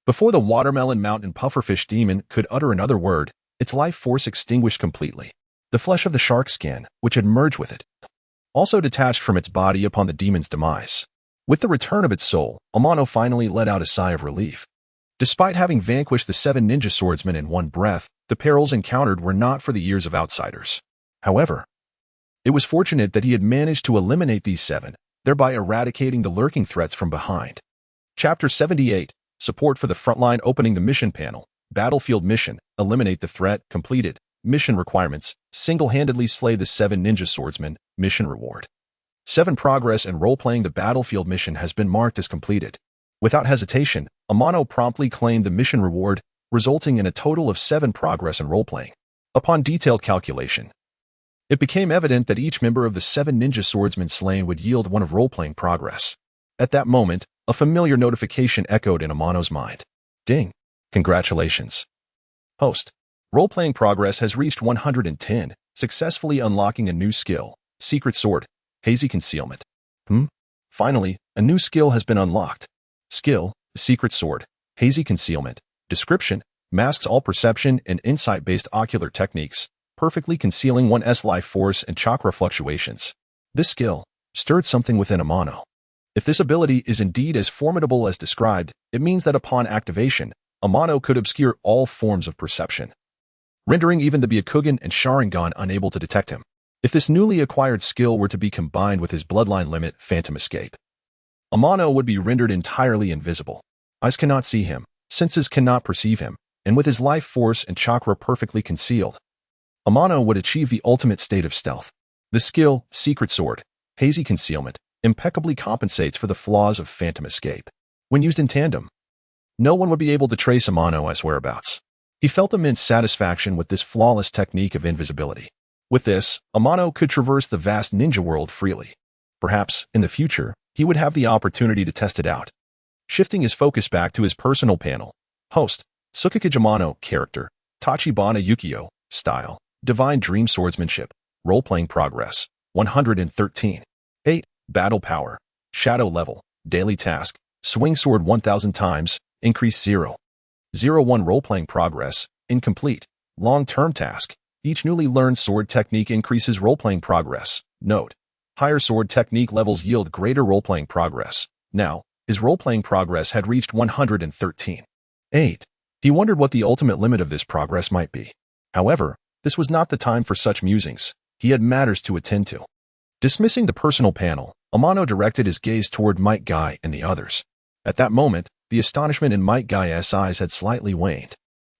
Before the Watermelon Mountain pufferfish demon could utter another word, its life force extinguished completely. The flesh of the shark skin, which had merged with it, also detached from its body upon the demon's demise. With the return of its soul, Amano finally let out a sigh of relief. Despite having vanquished the 7 ninja swordsmen in one breath, the perils encountered were not for the ears of outsiders. However, it was fortunate that he had managed to eliminate these 7, thereby eradicating the lurking threats from behind. Chapter 78, Support for the Frontline. Opening the mission panel. Battlefield mission, eliminate the threat, completed. Mission requirements, single-handedly slay the 7 ninja swordsmen, mission reward. 7 progress and role-playing. The battlefield mission has been marked as completed. Without hesitation, Amano promptly claimed the mission reward, resulting in a total of 7 progress and role-playing. Upon detailed calculation, it became evident that each member of the 7 ninja swordsmen slain would yield 1 of role-playing progress. At that moment, a familiar notification echoed in Amano's mind. Ding! Congratulations. Host. Role-playing progress has reached 110, successfully unlocking a new skill, Secret Sword, Hazy Concealment. Finally, a new skill has been unlocked. Skill, Secret Sword, Hazy Concealment. Description, masks all perception and insight-based ocular techniques, perfectly concealing one's life force and chakra fluctuations. This skill stirred something within Amano. If this ability is indeed as formidable as described, it means that upon activation, Amano could obscure all forms of perception, rendering even the Byakugan and Sharingan unable to detect him. If this newly acquired skill were to be combined with his bloodline limit, Phantom Escape, Amano would be rendered entirely invisible. Eyes cannot see him, senses cannot perceive him, and with his life force and chakra perfectly concealed, Amano would achieve the ultimate state of stealth. The skill, Secret Sword, Hazy Concealment, impeccably compensates for the flaws of Phantom Escape. When used in tandem, no one would be able to trace Amano's whereabouts. He felt immense satisfaction with this flawless technique of invisibility. With this, Amano could traverse the vast ninja world freely. Perhaps, in the future, he would have the opportunity to test it out. Shifting his focus back to his personal panel. Host, Tsukikage Amano. Character, Tachibana Ukyo. Style, Divine Dream Swordsmanship. Role-playing progress, 113. 8. Battle power. Shadow level. Daily task. Swing sword 1000 times. Increase 0. 01 role-playing progress. Incomplete. Long-term task. Each newly learned sword technique increases role-playing progress. Note: higher sword technique levels yield greater role-playing progress. Now, his role-playing progress had reached 113. 8. He wondered what the ultimate limit of this progress might be. However, this was not the time for such musings. He had matters to attend to. Dismissing the personal panel, Amano directed his gaze toward Might Guy and the others. At that moment, the astonishment in Might Guy's eyes had slightly waned.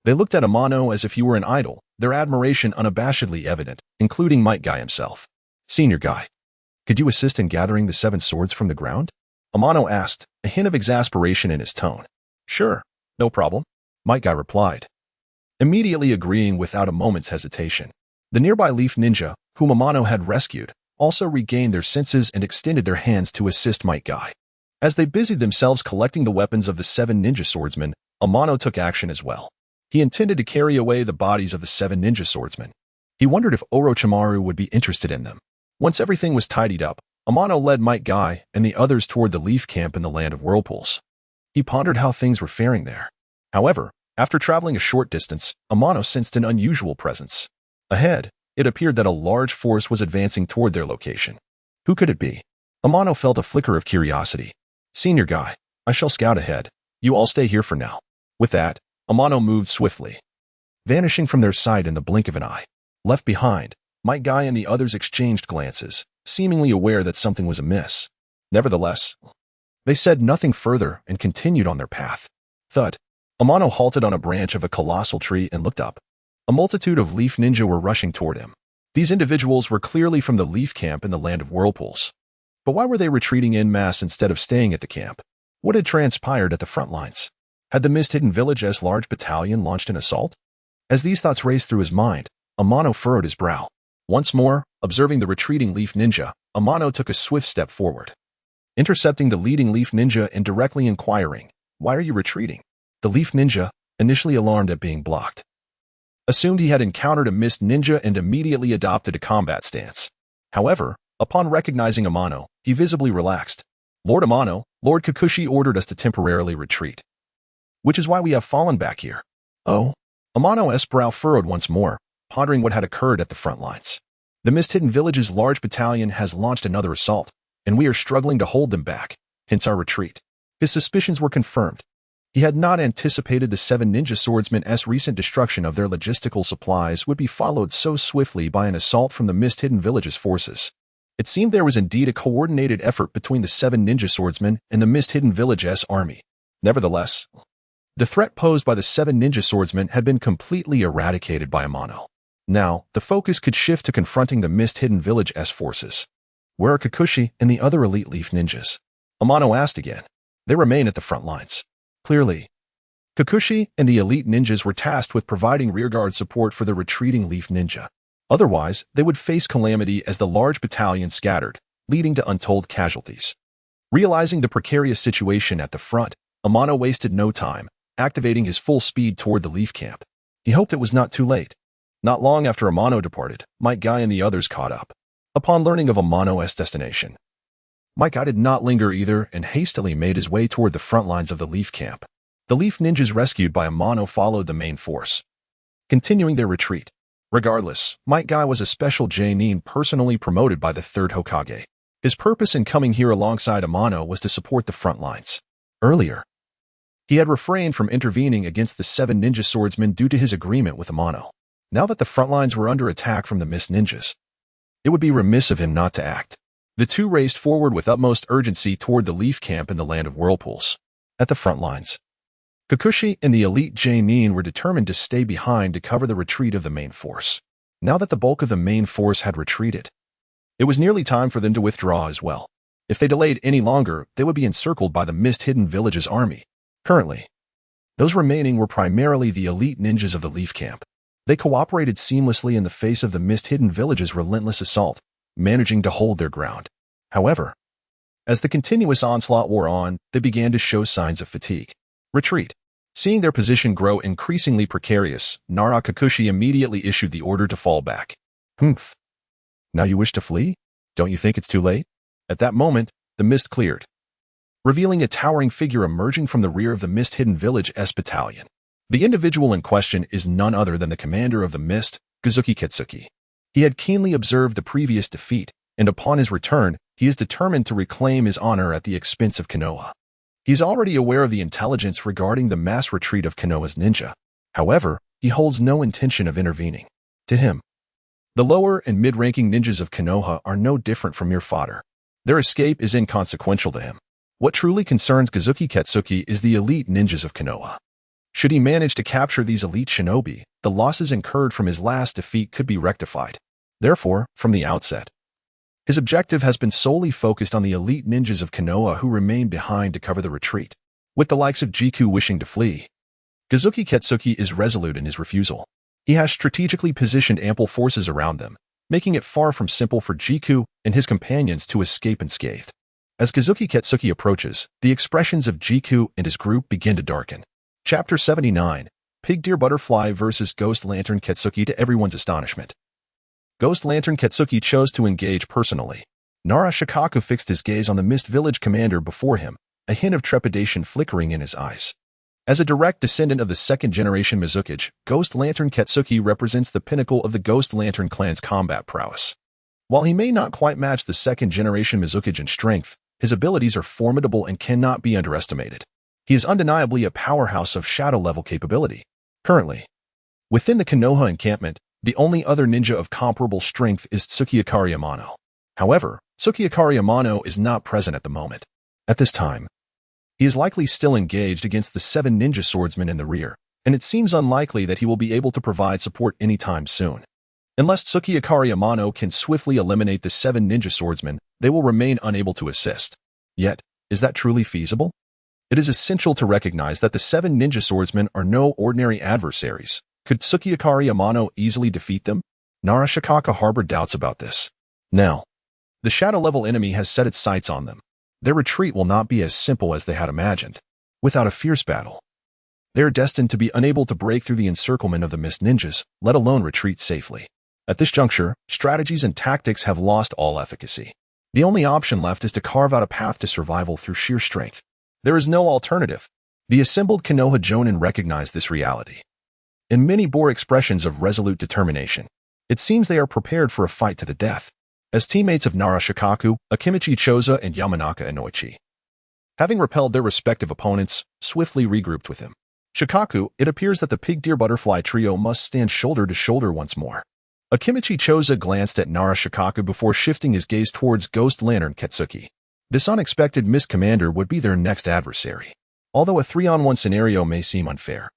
They looked at Amano as if he were an idol, their admiration unabashedly evident, including Might Guy himself. Senior Guy, could you assist in gathering the 7 swords from the ground? Amano asked, a hint of exasperation in his tone. Sure, no problem, Might Guy replied, immediately agreeing without a moment's hesitation. The nearby Leaf Ninja, whom Amano had rescued, also regained their senses and extended their hands to assist Might Guy. As they busied themselves collecting the weapons of the 7 ninja swordsmen, Amano took action as well. He intended to carry away the bodies of the 7 ninja swordsmen. He wondered if Orochimaru would be interested in them. Once everything was tidied up, Amano led Might Guy and the others toward the Leaf Camp in the Land of Whirlpools. He pondered how things were faring there. However, After traveling a short distance, Amano sensed an unusual presence. Ahead, it appeared that a large force was advancing toward their location. Who could it be? Amano felt a flicker of curiosity. Senior guy, I shall scout ahead. You all stay here for now. With that, Amano moved swiftly, vanishing from their sight in the blink of an eye. Left behind, Might Guy and the others exchanged glances, seemingly aware that something was amiss. Nevertheless, they said nothing further and continued on their path. Thud. Amano halted on a branch of a colossal tree and looked up. A multitude of leaf ninja were rushing toward him. These individuals were clearly from the leaf camp in the land of whirlpools. But why were they retreating en masse instead of staying at the camp? What had transpired at the front lines? Had the mist-hidden village's large battalion launched an assault? As these thoughts raced through his mind, Amano furrowed his brow. Once more, observing the retreating leaf ninja, Amano took a swift step forward, intercepting the leading leaf ninja and directly inquiring, "Why are you retreating?" The leaf ninja, initially alarmed at being blocked, assumed he had encountered a mist ninja and immediately adopted a combat stance. However, upon recognizing Amano, he visibly relaxed. "Lord Amano, Lord Kikuchi ordered us to temporarily retreat, which is why we have fallen back here." Oh? Amano's brow furrowed once more, pondering what had occurred at the front lines. The mist-hidden village's large battalion has launched another assault, and we are struggling to hold them back, hence our retreat. His suspicions were confirmed. He had not anticipated the 7 ninja swordsmen's recent destruction of their logistical supplies would be followed so swiftly by an assault from the mist-hidden village's forces. It seemed there was indeed a coordinated effort between the 7 ninja swordsmen and the mist-hidden village's army. Nevertheless, the threat posed by the 7 ninja swordsmen had been completely eradicated by Amano. Now, the focus could shift to confronting the mist-hidden village's forces. Where are Kikuchi and the other elite leaf ninjas? Amano asked again. They remain at the front lines. Clearly, Kikuchi and the elite ninjas were tasked with providing rearguard support for the retreating leaf ninja. Otherwise, they would face calamity as the large battalion scattered, leading to untold casualties. Realizing the precarious situation at the front, Amano wasted no time, activating his full speed toward the leaf camp. He hoped it was not too late. Not long after Amano departed, Might Guy and the others caught up. Upon learning of Amano's destination, Might Guy did not linger either and hastily made his way toward the front lines of the leaf camp. The leaf ninjas rescued by Amano followed the main force, continuing their retreat. Regardless, Might Guy was a special Jonin personally promoted by the 3rd Hokage. His purpose in coming here alongside Amano was to support the front lines. Earlier, he had refrained from intervening against the 7 ninja swordsmen due to his agreement with Amano. Now that the front lines were under attack from the mist ninjas, it would be remiss of him not to act. The two raced forward with utmost urgency toward the leaf camp in the land of whirlpools. At the front lines, Kikuchi and the elite Jonin were determined to stay behind to cover the retreat of the main force. Now that the bulk of the main force had retreated, it was nearly time for them to withdraw as well. If they delayed any longer, they would be encircled by the mist-hidden village's army. Currently, those remaining were primarily the elite ninjas of the leaf camp. They cooperated seamlessly in the face of the mist-hidden village's relentless assault, managing to hold their ground. However, as the continuous onslaught wore on, they began to show signs of fatigue. Retreat. Seeing their position grow increasingly precarious, Nara Kikuchi immediately issued the order to fall back. Humph. Now you wish to flee? Don't you think it's too late? At that moment, the mist cleared, revealing a towering figure emerging from the rear of the mist-hidden village's battalion. The individual in question is none other than the commander of the mist, Kazuki Ketsuki. He had keenly observed the previous defeat, and upon his return, he is determined to reclaim his honor at the expense of Konoha. He is already aware of the intelligence regarding the mass retreat of Konoha's ninja. However, he holds no intention of intervening. To him, the lower and mid-ranking ninjas of Konoha are no different from mere fodder. Their escape is inconsequential to him. What truly concerns Kazuki Ketsuki is the elite ninjas of Konoha. Should he manage to capture these elite shinobi, the losses incurred from his last defeat could be rectified. Therefore, from the outset, his objective has been solely focused on the elite ninjas of Konoha who remain behind to cover the retreat. With the likes of Gekko wishing to flee, Kazuki Ketsuki is resolute in his refusal. He has strategically positioned ample forces around them, making it far from simple for Gekko and his companions to escape unscathed. As Kazuki Ketsuki approaches, the expressions of Gekko and his group begin to darken. Chapter 79, Pig Deer Butterfly vs. Ghost Lantern Ketsuki. To everyone's astonishment, Ghost Lantern Ketsuki chose to engage personally. Nara Shikaku fixed his gaze on the Mist Village commander before him, a hint of trepidation flickering in his eyes. As a direct descendant of the second-generation Mizukage, Ghost Lantern Katsuki represents the pinnacle of the Ghost Lantern clan's combat prowess. While he may not quite match the second-generation Mizukage in strength, his abilities are formidable and cannot be underestimated. He is undeniably a powerhouse of shadow-level capability. Currently, within the Konoha encampment, the only other ninja of comparable strength is Tsukiyakari Amano. However, Tsukiyakari Amano is not present at the moment. At this time, he is likely still engaged against the 7 ninja swordsmen in the rear, and it seems unlikely that he will be able to provide support anytime soon. Unless Tsukiyakari Amano can swiftly eliminate the 7 ninja swordsmen, they will remain unable to assist. Yet, is that truly feasible? It is essential to recognize that the 7 ninja swordsmen are no ordinary adversaries. Could Tsukiyakari Amano easily defeat them? Narashikaka harbored doubts about this. Now, the shadow-level enemy has set its sights on them. Their retreat will not be as simple as they had imagined. Without a fierce battle, they are destined to be unable to break through the encirclement of the mist ninjas, let alone retreat safely. At this juncture, strategies and tactics have lost all efficacy. The only option left is to carve out a path to survival through sheer strength. There is no alternative. The assembled Konoha Jonin recognize this reality. In many bore expressions of resolute determination, it seems they are prepared for a fight to the death. As teammates of Narashikaku, Akimichi Choza and Yamanaka Inoichi, having repelled their respective opponents, swiftly regrouped with him. Shikaku, it appears that the Pig Deer Butterfly trio must stand shoulder to shoulder once more. Akimichi Choza glanced at Narashikaku before shifting his gaze towards Ghost Lantern Katsuki. This unexpected Mist Commander would be their next adversary. Although a 3-on-1 scenario may seem unfair,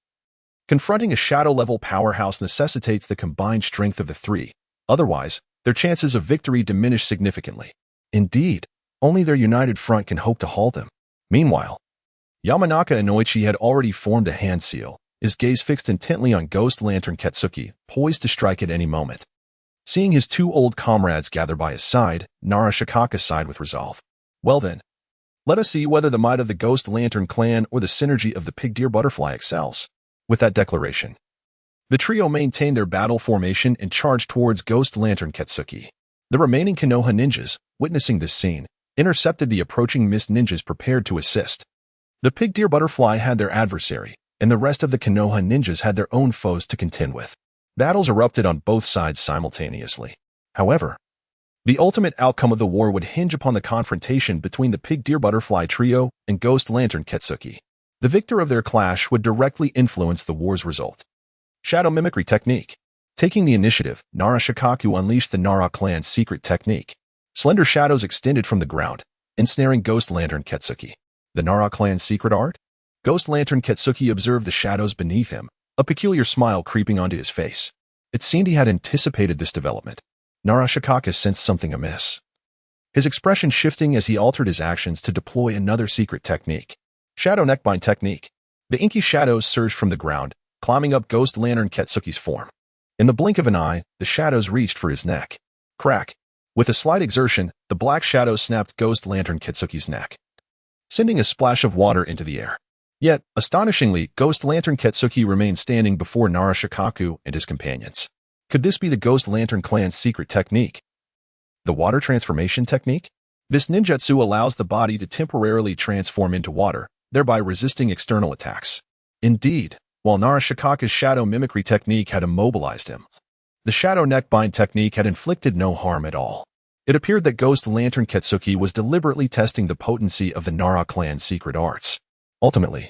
confronting a shadow-level powerhouse necessitates the combined strength of the three. Otherwise, their chances of victory diminish significantly. Indeed, only their united front can hope to halt them. Meanwhile, Yamanaka Inoichi had already formed a hand seal, his gaze fixed intently on Ghost Lantern Katsuki, poised to strike at any moment. Seeing his 2 old comrades gather by his side, Narashikaka sighed with resolve. Well then, let us see whether the might of the Ghost Lantern clan or the synergy of the Pig Deer Butterfly excels. With that declaration, the trio maintained their battle formation and charged towards Ghost Lantern Katsuki. The remaining Konoha ninjas, witnessing this scene, intercepted the approaching mist ninjas prepared to assist. The Pig Deer Butterfly had their adversary, and the rest of the Konoha ninjas had their own foes to contend with. Battles erupted on both sides simultaneously. However, the ultimate outcome of the war would hinge upon the confrontation between the Pig Deer Butterfly trio and Ghost Lantern Katsuki. The victor of their clash would directly influence the war's result. Shadow Mimicry Technique. Taking the initiative, Narashikaku unleashed the Nara clan's secret technique. Slender shadows extended from the ground, ensnaring Ghost Lantern Katsuki. The Nara clan's secret art? Ghost Lantern Katsuki observed the shadows beneath him, a peculiar smile creeping onto his face. It seemed he had anticipated this development. Narashikaka sensed something amiss, his expression shifting as he altered his actions to deploy another secret technique. Shadow Neckbind Technique. The inky shadows surged from the ground, climbing up Ghost Lantern Katsuki's form. In the blink of an eye, the shadows reached for his neck. Crack. With a slight exertion, the black shadows snapped Ghost Lantern Katsuki's neck, sending a splash of water into the air. Yet, astonishingly, Ghost Lantern Katsuki remained standing before Narashikaku and his companions. Could this be the Ghost Lantern clan's secret technique? The water transformation technique? This ninjutsu allows the body to temporarily transform into water, thereby resisting external attacks. Indeed, while Narashikaka's shadow mimicry technique had immobilized him, the shadow neckbind technique had inflicted no harm at all. It appeared that Ghost Lantern Katsuki was deliberately testing the potency of the Nara clan's secret arts. Ultimately,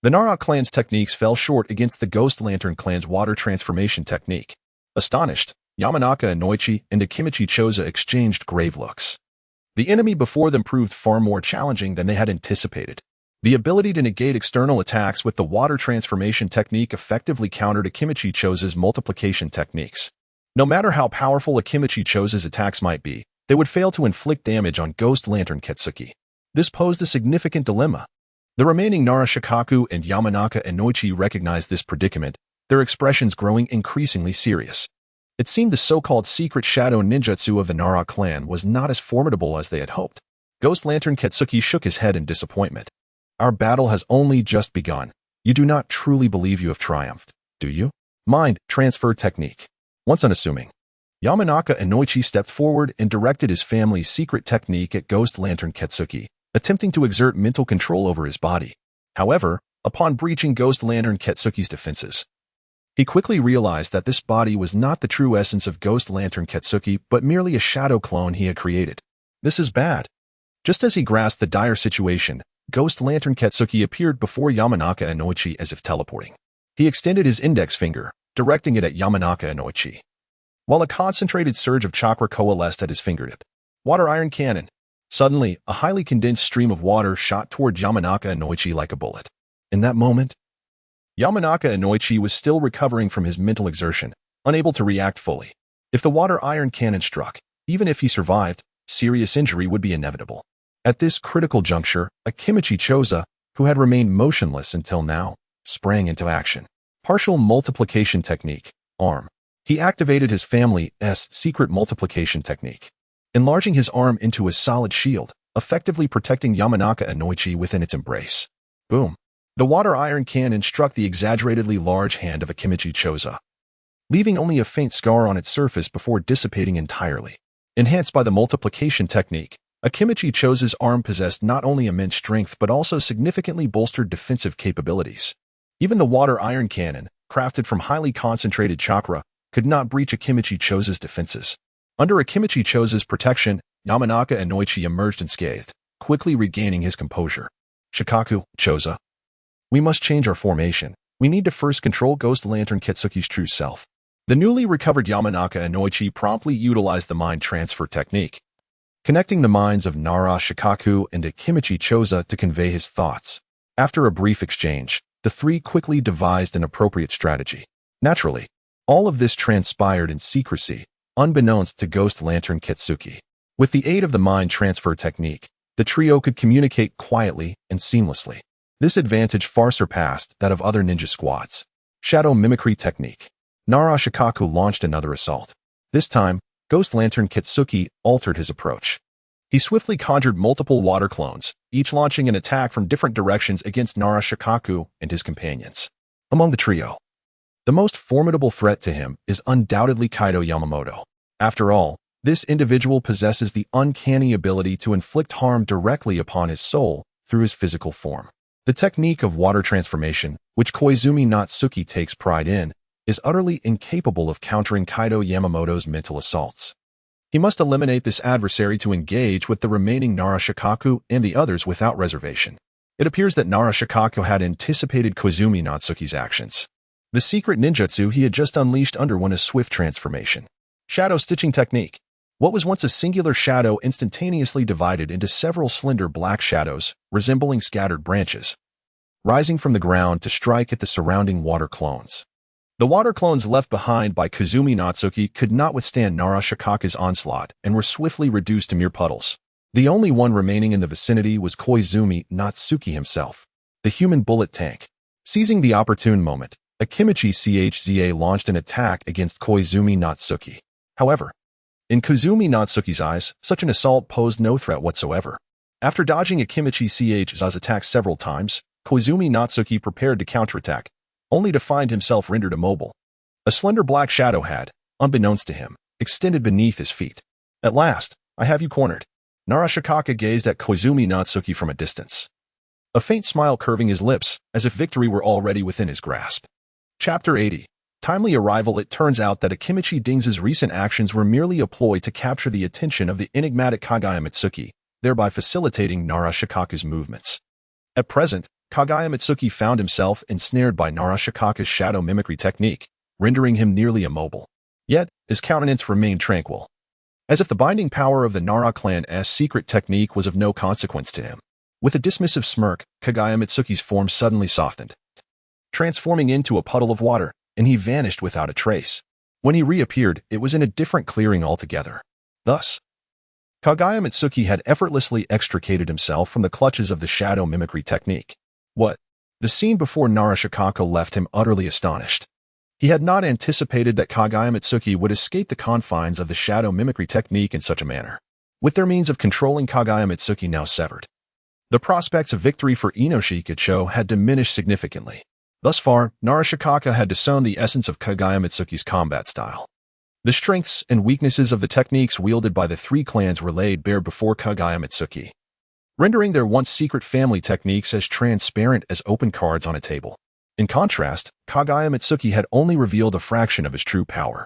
the Nara clan's techniques fell short against the Ghost Lantern clan's water transformation technique. Astonished, Yamanaka Inoichi and Akimichi Choza exchanged grave looks. The enemy before them proved far more challenging than they had anticipated. The ability to negate external attacks with the water transformation technique effectively countered Akimichi Choza's multiplication techniques. No matter how powerful Akimichi Choza's attacks might be, they would fail to inflict damage on Ghost Lantern Katsuki. This posed a significant dilemma. The remaining Narashikaku and Yamanaka Inoichi recognized this predicament, their expressions growing increasingly serious. It seemed the so-called secret shadow ninjutsu of the Nara clan was not as formidable as they had hoped. Ghost Lantern Katsuki shook his head in disappointment. Our battle has only just begun. You do not truly believe you have triumphed, do you? Mind transfer technique. Once unassuming, Yamanaka Inoichi stepped forward and directed his family's secret technique at Ghost Lantern Katsuki, attempting to exert mental control over his body. However, upon breaching Ghost Lantern Ketsuki's defenses. He quickly realized that this body was not the true essence of Ghost Lantern Ketsuki, but merely a shadow clone he had created. This is bad. Just as he grasped the dire situation, Ghost Lantern Ketsuki appeared before Yamanaka Inoichi as if teleporting. He extended his index finger, directing it at Yamanaka Inoichi. While a concentrated surge of chakra coalesced at his fingertip. Water Iron Cannon. Suddenly, a highly condensed stream of water shot toward Yamanaka Inoichi like a bullet. In that moment, Yamanaka Inoichi was still recovering from his mental exertion, unable to react fully. If the Water Iron Cannon struck, even if he survived, serious injury would be inevitable. At this critical juncture, Akimichi Choza, who had remained motionless until now, sprang into action. Partial multiplication technique, arm. He activated his family's secret multiplication technique, enlarging his arm into a solid shield, effectively protecting Yamanaka Inoichi within its embrace. Boom. The Water Iron Cannon struck the exaggeratedly large hand of Akimichi Choza, leaving only a faint scar on its surface before dissipating entirely. Enhanced by the multiplication technique, Akimichi Choza's arm possessed not only immense strength but also significantly bolstered defensive capabilities. Even the Water Iron Cannon, crafted from highly concentrated chakra, could not breach Akimichi Choza's defenses. Under Akimichi Choza's protection, Yamanaka Inoichi emerged unscathed, quickly regaining his composure. Shikaku, Choza. We must change our formation. We need to first control Ghost Lantern Ketsuki's true self. The newly recovered Yamanaka Inoichi promptly utilized the mind transfer technique, connecting the minds of Nara Shikaku and Akimichi Choza to convey his thoughts. After a brief exchange, the three quickly devised an appropriate strategy. Naturally, all of this transpired in secrecy, unbeknownst to Ghost Lantern Ketsuki. With the aid of the mind transfer technique, the trio could communicate quietly and seamlessly. This advantage far surpassed that of other ninja squads. Shadow Mimicry Technique. Nara Shikaku launched another assault. This time, Ghost Lantern Ketsuki altered his approach. He swiftly conjured multiple water clones, each launching an attack from different directions against Nara Shikaku and his companions. Among the trio, the most formidable threat to him is undoubtedly Kaido Yamamoto. After all, this individual possesses the uncanny ability to inflict harm directly upon his soul through his physical form. The technique of water transformation, which Koizumi Natsuki takes pride in, is utterly incapable of countering Kaido Yamamoto's mental assaults. He must eliminate this adversary to engage with the remaining Nara Shikaku and the others without reservation. It appears that Nara Shikaku had anticipated Koizumi Natsuki's actions. The secret ninjutsu he had just unleashed underwent a swift transformation. Shadow Stitching Technique. What was once a singular shadow instantaneously divided into several slender black shadows, resembling scattered branches, rising from the ground to strike at the surrounding water clones. The water clones left behind by Koizumi Natsuki could not withstand Nara Shikaku's onslaught and were swiftly reduced to mere puddles. The only one remaining in the vicinity was Koizumi Natsuki himself, the human bullet tank. Seizing the opportune moment, Akimichi Chza launched an attack against Koizumi Natsuki. However, in Koizumi Natsuki's eyes, such an assault posed no threat whatsoever. After dodging Akimichi Chza's attack several times, Koizumi Natsuki prepared to counterattack, only to find himself rendered immobile. A slender black shadow had, unbeknownst to him, extended beneath his feet. At last, I have you cornered. Nara Shikaku gazed at Koizumi Natsuki from a distance, a faint smile curving his lips, as if victory were already within his grasp. Chapter 80. Timely arrival. It turns out that Akimichi Dings's recent actions were merely a ploy to capture the attention of the enigmatic Kagaya Mitsuki, thereby facilitating Nara Shikaku's movements. At present, Kagaya Mitsuki found himself ensnared by Nara Shikaku's shadow mimicry technique, rendering him nearly immobile. Yet, his countenance remained tranquil, as if the binding power of the Nara clan's secret technique was of no consequence to him. With a dismissive smirk, Kagaya Mitsuki's form suddenly softened, transforming into a puddle of water, and he vanished without a trace. When he reappeared, it was in a different clearing altogether. Thus, Kagaya Mitsuki had effortlessly extricated himself from the clutches of the shadow mimicry technique. What? The scene before Nara Shikaku left him utterly astonished. He had not anticipated that Kagaya Mitsuki would escape the confines of the shadow mimicry technique in such a manner. With their means of controlling Kagaya Mitsuki now severed, the prospects of victory for Inoshi Kicho had diminished significantly. Thus far, Nara Shikaku had discerned the essence of Kagaya Mitsuki's combat style. The strengths and weaknesses of the techniques wielded by the three clans were laid bare before Kagaya Mitsuki. rendering their once secret family techniques as transparent as open cards on a table. In contrast, Kagaya Mitsuki had only revealed a fraction of his true power.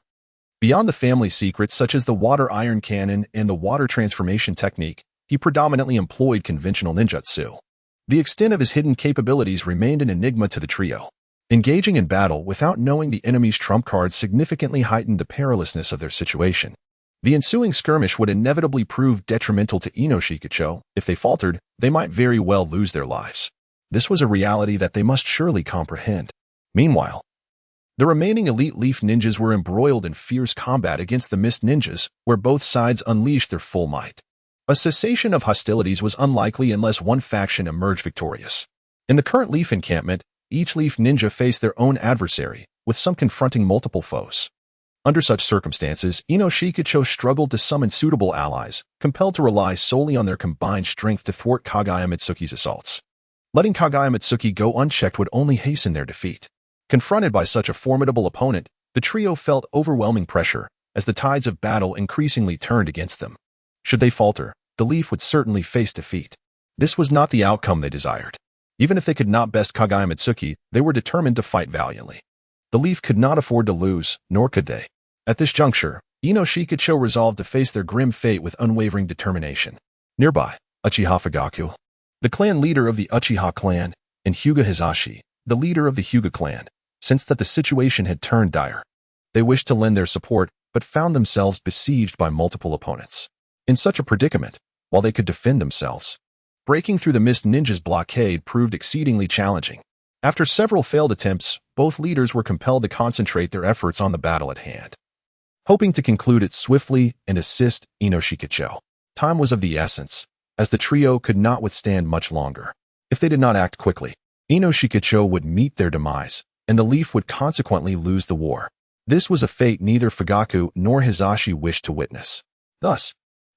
Beyond the family secrets such as the water iron cannon and the water transformation technique, he predominantly employed conventional ninjutsu. The extent of his hidden capabilities remained an enigma to the trio. Engaging in battle without knowing the enemy's trump cards significantly heightened the perilousness of their situation. The ensuing skirmish would inevitably prove detrimental to Ino Shikacho. If they faltered, they might very well lose their lives. This was a reality that they must surely comprehend. Meanwhile, the remaining elite Leaf ninjas were embroiled in fierce combat against the Mist ninjas, where both sides unleashed their full might. A cessation of hostilities was unlikely unless one faction emerged victorious. In the current Leaf encampment, each Leaf ninja faced their own adversary, with some confronting multiple foes. Under such circumstances, Ino Shikacho struggled to summon suitable allies, compelled to rely solely on their combined strength to thwart Kagaya Mitsuki's assaults. Letting Kagaya Mitsuki go unchecked would only hasten their defeat. Confronted by such a formidable opponent, the trio felt overwhelming pressure as the tides of battle increasingly turned against them. Should they falter, the Leaf would certainly face defeat. This was not the outcome they desired. Even if they could not best Kagaya Mitsuki, they were determined to fight valiantly. The Leaf could not afford to lose, nor could they. At this juncture, Ino Shikacho resolved to face their grim fate with unwavering determination. Nearby, Uchiha Fugaku, the clan leader of the Uchiha clan, and Hyuga Hisashi, the leader of the Hyuga clan, sensed that the situation had turned dire. They wished to lend their support, but found themselves besieged by multiple opponents. In such a predicament, while they could defend themselves, breaking through the Mist Ninja's blockade proved exceedingly challenging. After several failed attempts, both leaders were compelled to concentrate their efforts on the battle at hand. Hoping to conclude it swiftly and assist Ino Shikacho, time was of the essence, as the trio could not withstand much longer. If they did not act quickly, Ino Shikacho would meet their demise, and the Leaf would consequently lose the war. This was a fate neither Fugaku nor Hisashi wished to witness. Thus,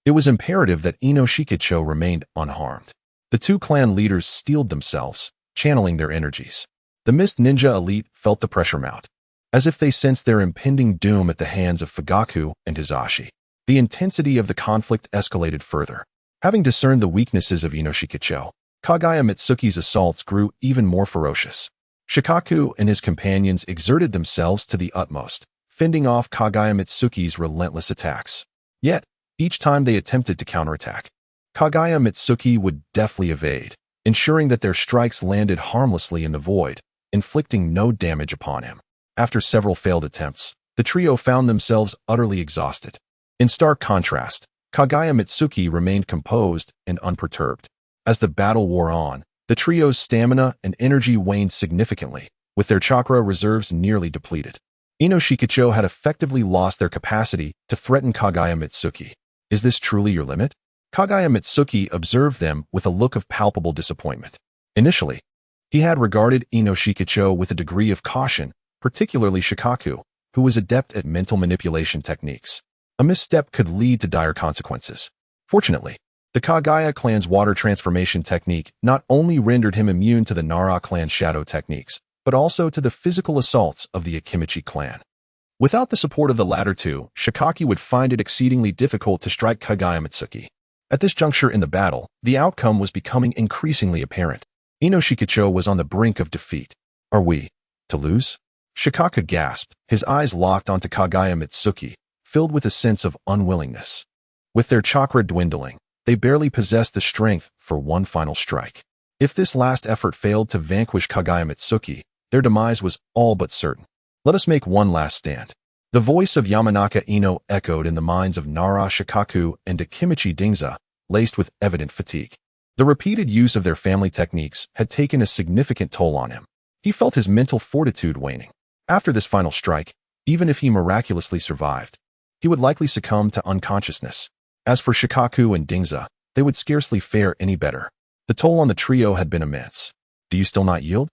it was imperative that Ino Shikacho remained unharmed. The two clan leaders steeled themselves, channeling their energies. The Mist Ninja elite felt the pressure mount, as if they sensed their impending doom at the hands of Fugaku and Hisashi. The intensity of the conflict escalated further. Having discerned the weaknesses of Ino Shikacho, Kagaya Mitsuki's assaults grew even more ferocious. Shikaku and his companions exerted themselves to the utmost, fending off Kagaya Mitsuki's relentless attacks. Yet, each time they attempted to counterattack, Kagaya Mitsuki would deftly evade, ensuring that their strikes landed harmlessly in the void, inflicting no damage upon him. After several failed attempts, the trio found themselves utterly exhausted. In stark contrast, Kagaya Mitsuki remained composed and unperturbed. As the battle wore on, the trio's stamina and energy waned significantly, with their chakra reserves nearly depleted. Ino Shikacho had effectively lost their capacity to threaten Kagaya Mitsuki. Is this truly your limit? Kagaya Mitsuki observed them with a look of palpable disappointment. Initially, he had regarded Ino Shikacho with a degree of caution, particularly Shikaku, who was adept at mental manipulation techniques. A misstep could lead to dire consequences. Fortunately, the Kagaya clan's water transformation technique not only rendered him immune to the Nara clan's shadow techniques, but also to the physical assaults of the Akimichi clan. Without the support of the latter two, Shikaki would find it exceedingly difficult to strike Kagaya Mitsuki. At this juncture in the battle, the outcome was becoming increasingly apparent. Ino Shikacho was on the brink of defeat. Are we to lose? Shikaka gasped, his eyes locked onto Kagaya Mitsuki, filled with a sense of unwillingness. With their chakra dwindling, they barely possessed the strength for one final strike. If this last effort failed to vanquish Kagaya Mitsuki, their demise was all but certain. Let us make one last stand. The voice of Yamanaka Ino echoed in the minds of Nara Shikaku and Akimichi Dingza, laced with evident fatigue. The repeated use of their family techniques had taken a significant toll on him. He felt his mental fortitude waning. After this final strike, even if he miraculously survived, he would likely succumb to unconsciousness. As for Shikaku and Dingza, they would scarcely fare any better. The toll on the trio had been immense. Do you still not yield?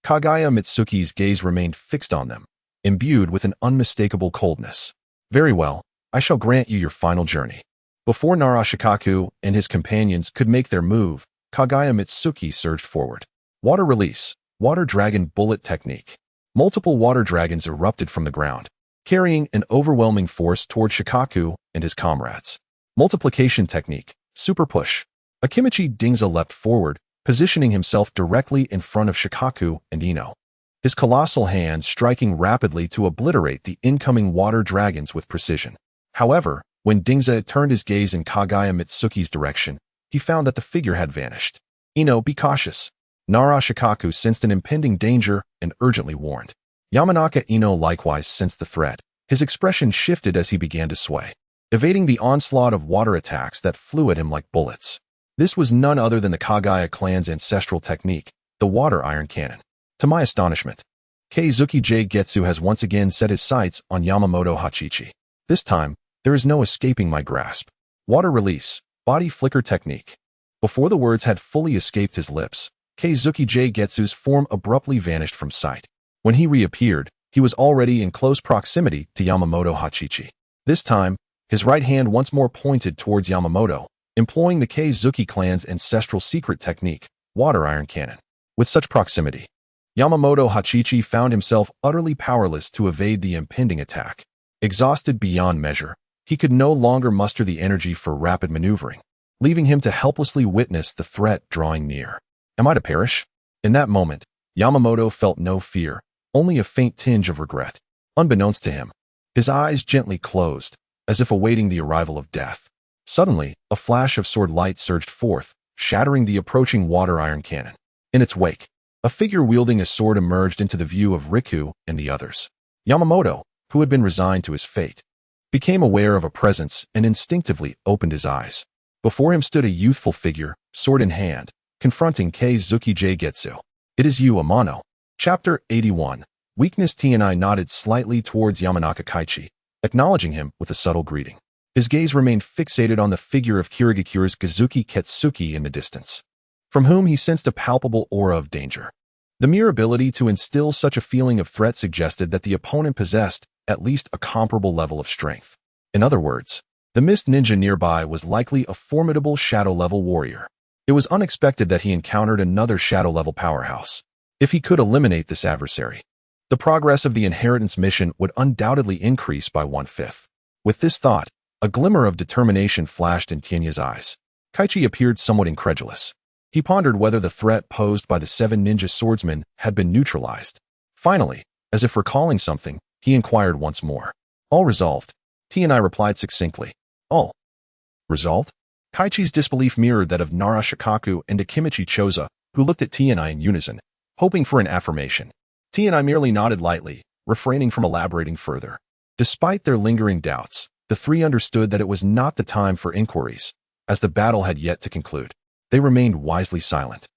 Kagaya Mitsuki's gaze remained fixed on them, imbued with an unmistakable coldness. Very well, I shall grant you your final journey. Before Nara Shikaku and his companions could make their move, Kagaya Mitsuki surged forward. Water release, water dragon bullet technique. Multiple water dragons erupted from the ground, carrying an overwhelming force toward Shikaku and his comrades. Multiplication technique, super push. Akimichi Dingza leapt forward, positioning himself directly in front of Shikaku and Ino, his colossal hands striking rapidly to obliterate the incoming water dragons with precision. However, when Dingza turned his gaze in Kagaya Mitsuki's direction, he found that the figure had vanished. Ino, be cautious. Nara Shikaku sensed an impending danger and urgently warned. Yamanaka Ino likewise sensed the threat. His expression shifted as he began to sway, evading the onslaught of water attacks that flew at him like bullets. This was none other than the Kagaya clan's ancestral technique, the water iron cannon. To my astonishment, Keizuki Getsu has once again set his sights on Yamamoto Hachichi. This time, there is no escaping my grasp. Water release, body flicker technique. Before the words had fully escaped his lips, Keizuki Getsu's form abruptly vanished from sight. When he reappeared, he was already in close proximity to Yamamoto Hachichi. This time, his right hand once more pointed towards Yamamoto, employing the Keizuki clan's ancestral secret technique, water iron cannon. With such proximity, Yamamoto Hachichi found himself utterly powerless to evade the impending attack. Exhausted beyond measure, he could no longer muster the energy for rapid maneuvering, leaving him to helplessly witness the threat drawing near. Am I to perish? In that moment, Yamamoto felt no fear, only a faint tinge of regret. Unbeknownst to him, his eyes gently closed, as if awaiting the arrival of death. Suddenly, a flash of sword light surged forth, shattering the approaching water iron cannon. In its wake, a figure wielding a sword emerged into the view of Riku and the others. Yamamoto, who had been resigned to his fate, became aware of a presence and instinctively opened his eyes. Before him stood a youthful figure, sword in hand, confronting Keizuki Getsu. It is you, Amano. Chapter 81. Weakness. T&I nodded slightly towards Yamanaka Kaichi, acknowledging him with a subtle greeting. His gaze remained fixated on the figure of Kirigakura's Kazuki Ketsuki in the distance, from whom he sensed a palpable aura of danger. The mere ability to instill such a feeling of threat suggested that the opponent possessed at least a comparable level of strength. In other words, the mist ninja nearby was likely a formidable shadow-level warrior. It was unexpected that he encountered another shadow-level powerhouse. If he could eliminate this adversary, the progress of the inheritance mission would undoubtedly increase by 1/5. With this thought, a glimmer of determination flashed in Tienya's eyes. Kaichi appeared somewhat incredulous. He pondered whether the threat posed by the 7 ninja swordsmen had been neutralized. Finally, as if recalling something, he inquired once more. All resolved. T&I replied succinctly. All resolved? Kaichi's disbelief mirrored that of Nara Shikaku and Akimichi Choza, who looked at T&I in unison, hoping for an affirmation. T&I merely nodded lightly, refraining from elaborating further. Despite their lingering doubts, the three understood that it was not the time for inquiries, as the battle had yet to conclude. They remained wisely silent,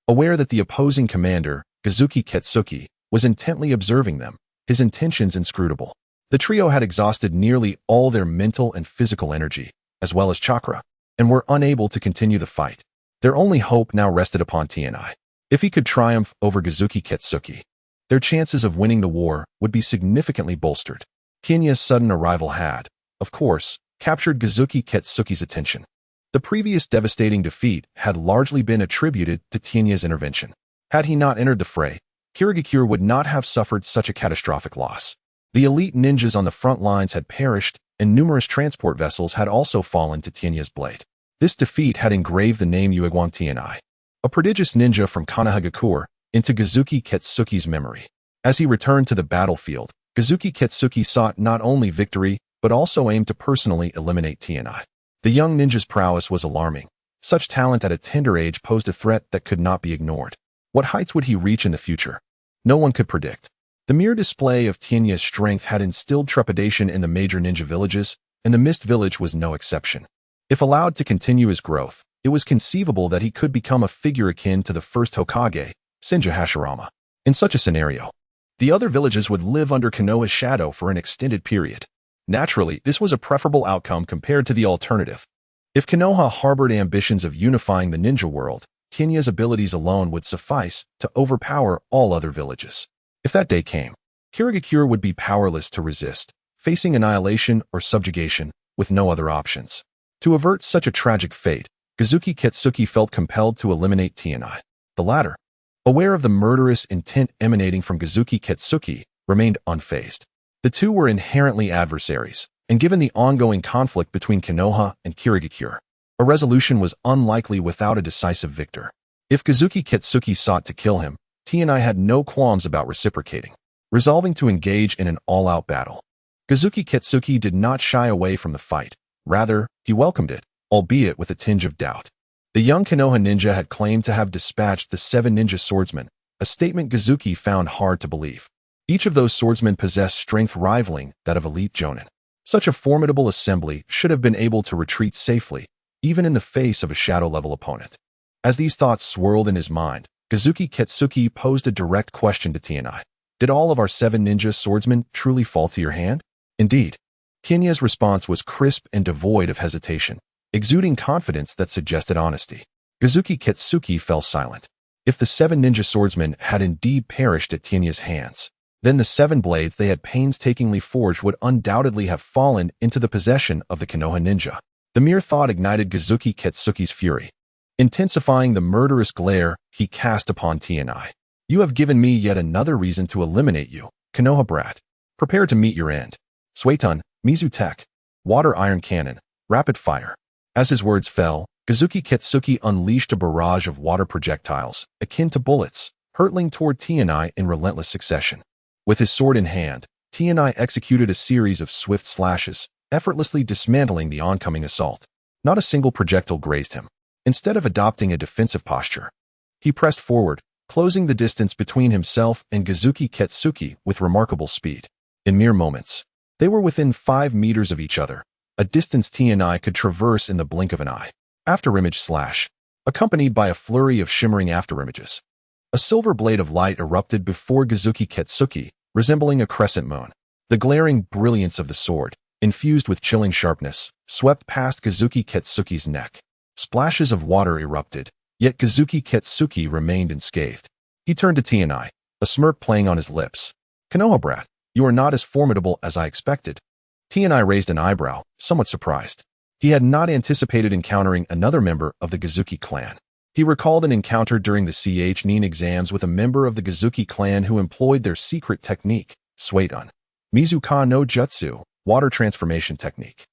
aware that the opposing commander, Kazuki Ketsuki, was intently observing them, his intentions inscrutable. The trio had exhausted nearly all their mental and physical energy, as well as chakra, and were unable to continue the fight. Their only hope now rested upon T&I. If he could triumph over Kazuki Ketsuki, their chances of winning the war would be significantly bolstered. Tinya's sudden arrival had, of course, captured Kazuki Ketsuki's attention. The previous devastating defeat had largely been attributed to Tinya's intervention. Had he not entered the fray, Kirigakura would not have suffered such a catastrophic loss. The elite ninjas on the front lines had perished, and numerous transport vessels had also fallen to Tinya's blade. This defeat had engraved the name Uegwang T&I, a prodigious ninja from Konoha, into Kazuki Ketsuki's memory. As he returned to the battlefield, Kazuki Ketsuki sought not only victory, but also aimed to personally eliminate T&I. The young ninja's prowess was alarming. Such talent at a tender age posed a threat that could not be ignored. What heights would he reach in the future? No one could predict. The mere display of Tinya's strength had instilled trepidation in the major ninja villages, and the Mist Village was no exception. If allowed to continue his growth, it was conceivable that he could become a figure akin to the first Hokage, Senju Hashirama. In such a scenario, the other villages would live under Konoha's shadow for an extended period. Naturally, this was a preferable outcome compared to the alternative. If Konoha harbored ambitions of unifying the ninja world, Tinya's abilities alone would suffice to overpower all other villages. If that day came, Kirigakura would be powerless to resist, facing annihilation or subjugation with no other options. To avert such a tragic fate, Kazuki Ketsuki felt compelled to eliminate T&I. The latter, aware of the murderous intent emanating from Kazuki Ketsuki, remained unfazed. The two were inherently adversaries, and given the ongoing conflict between Konoha and Kirigakura, A resolution was unlikely without a decisive victor. If Kazuki Kitsuki sought to kill him, Tnai had no qualms about reciprocating, resolving to engage in an all-out battle. Kazuki Kitsuki did not shy away from the fight. Rather, he welcomed it, albeit with a tinge of doubt. The young Konoha ninja had claimed to have dispatched the 7 ninja swordsmen, a statement Kazuki found hard to believe. Each of those swordsmen possessed strength rivaling that of elite jonin. Such a formidable assembly should have been able to retreat safely, even in the face of a shadow-level opponent. As these thoughts swirled in his mind, Kazuki Kitsuki posed a direct question to Tnai. Did all of our 7 ninja swordsmen truly fall to your hand? Indeed. Tnai's response was crisp and devoid of hesitation, exuding confidence that suggested honesty. Kazuki Kitsuki fell silent. If the 7 ninja swordsmen had indeed perished at Tnai's hands, then the 7 blades they had painstakingly forged would undoubtedly have fallen into the possession of the Konoha ninja. The mere thought ignited Kazuki Kitsuki's fury, intensifying the murderous glare he cast upon Tnai. You have given me yet another reason to eliminate you, Konoha brat. Prepare to meet your end. Suetun, Mizu Tech, Water Iron Cannon, Rapid Fire. As his words fell, Kazuki Kitsuki unleashed a barrage of water projectiles, akin to bullets, hurtling toward Tnai in relentless succession. With his sword in hand, Tnai executed a series of swift slashes, effortlessly dismantling the oncoming assault. Not a single projectile grazed him. Instead of adopting a defensive posture, he pressed forward, closing the distance between himself and Kazuki Kitsuki with remarkable speed. In mere moments, they were within 5 meters of each other, a distance Tnai could traverse in the blink of an eye. Afterimage slash, accompanied by a flurry of shimmering afterimages. A silver blade of light erupted before Kazuki Kitsuki, resembling a crescent moon. The glaring brilliance of the sword, infused with chilling sharpness, swept past Kazuki Kitsuki's neck. Splashes of water erupted, yet Kazuki Kitsuki remained unscathed. He turned to Tnai, a smirk playing on his lips. Konoha brat, you are not as formidable as I expected. Tnai raised an eyebrow, somewhat surprised. He had not anticipated encountering another member of the Kazuki clan. He recalled an encounter during the Nin exams with a member of the Kazuki clan who employed their secret technique, Suetun, Mizuka no Jutsu, water transformation technique.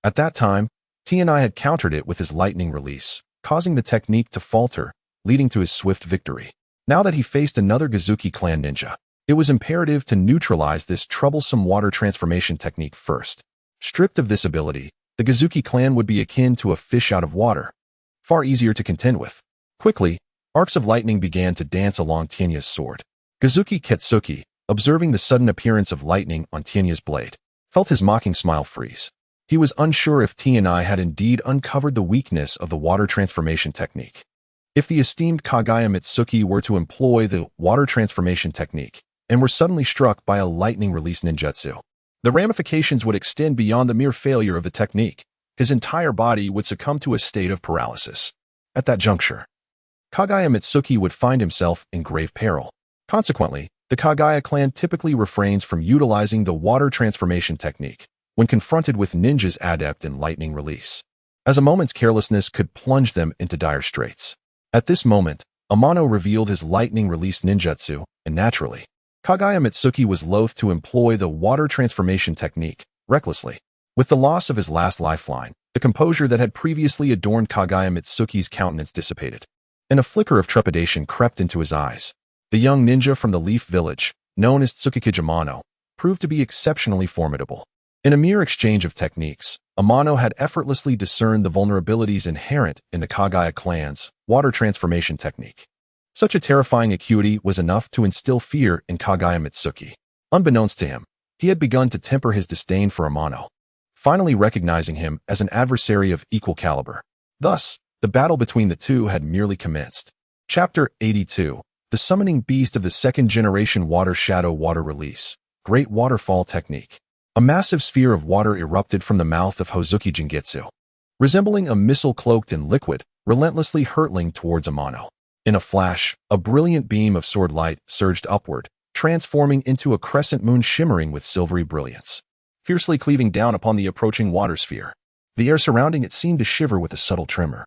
At that time, Tnai had countered it with his lightning release, causing the technique to falter, leading to his swift victory. Now that he faced another Kazuki clan ninja, it was imperative to neutralize this troublesome water transformation technique first. Stripped of this ability, the Kazuki clan would be akin to a fish out of water, far easier to contend with. Quickly, arcs of lightning began to dance along Tnai's sword. Kazuki Kitsuki, observing the sudden appearance of lightning on Tnai's blade, felt his mocking smile freeze. He was unsure if Tnai had indeed uncovered the weakness of the water transformation technique. If the esteemed Kagaya Mitsuki were to employ the water transformation technique, and were suddenly struck by a lightning release ninjutsu, the ramifications would extend beyond the mere failure of the technique. His entire body would succumb to a state of paralysis. At that juncture, Kagaya Mitsuki would find himself in grave peril. Consequently, the Kagaya clan typically refrains from utilizing the water transformation technique when confronted with ninjas adept in lightning release, as a moment's carelessness could plunge them into dire straits. At this moment, Amano revealed his lightning release ninjutsu, and naturally, Kagaya Mitsuki was loath to employ the water transformation technique recklessly. With the loss of his last lifeline, the composure that had previously adorned Kagaya Mitsuki's countenance dissipated, and a flicker of trepidation crept into his eyes. The young ninja from the Leaf Village, known as Tsukikage Amano, proved to be exceptionally formidable. In a mere exchange of techniques, Amano had effortlessly discerned the vulnerabilities inherent in the Kagaya clan's water transformation technique. Such a terrifying acuity was enough to instill fear in Kagaya Mitsuki. Unbeknownst to him, he had begun to temper his disdain for Amano, finally recognizing him as an adversary of equal caliber. Thus, the battle between the two had merely commenced. Chapter 82. The Summoning Beast of the Second Generation Water Shadow Water Release. Great Waterfall Technique. A massive sphere of water erupted from the mouth of Hozuki Jingetsu, resembling a missile cloaked in liquid, relentlessly hurtling towards Amano. In a flash, a brilliant beam of sword light surged upward, transforming into a crescent moon shimmering with silvery brilliance, fiercely cleaving down upon the approaching water sphere. The air surrounding it seemed to shiver with a subtle tremor,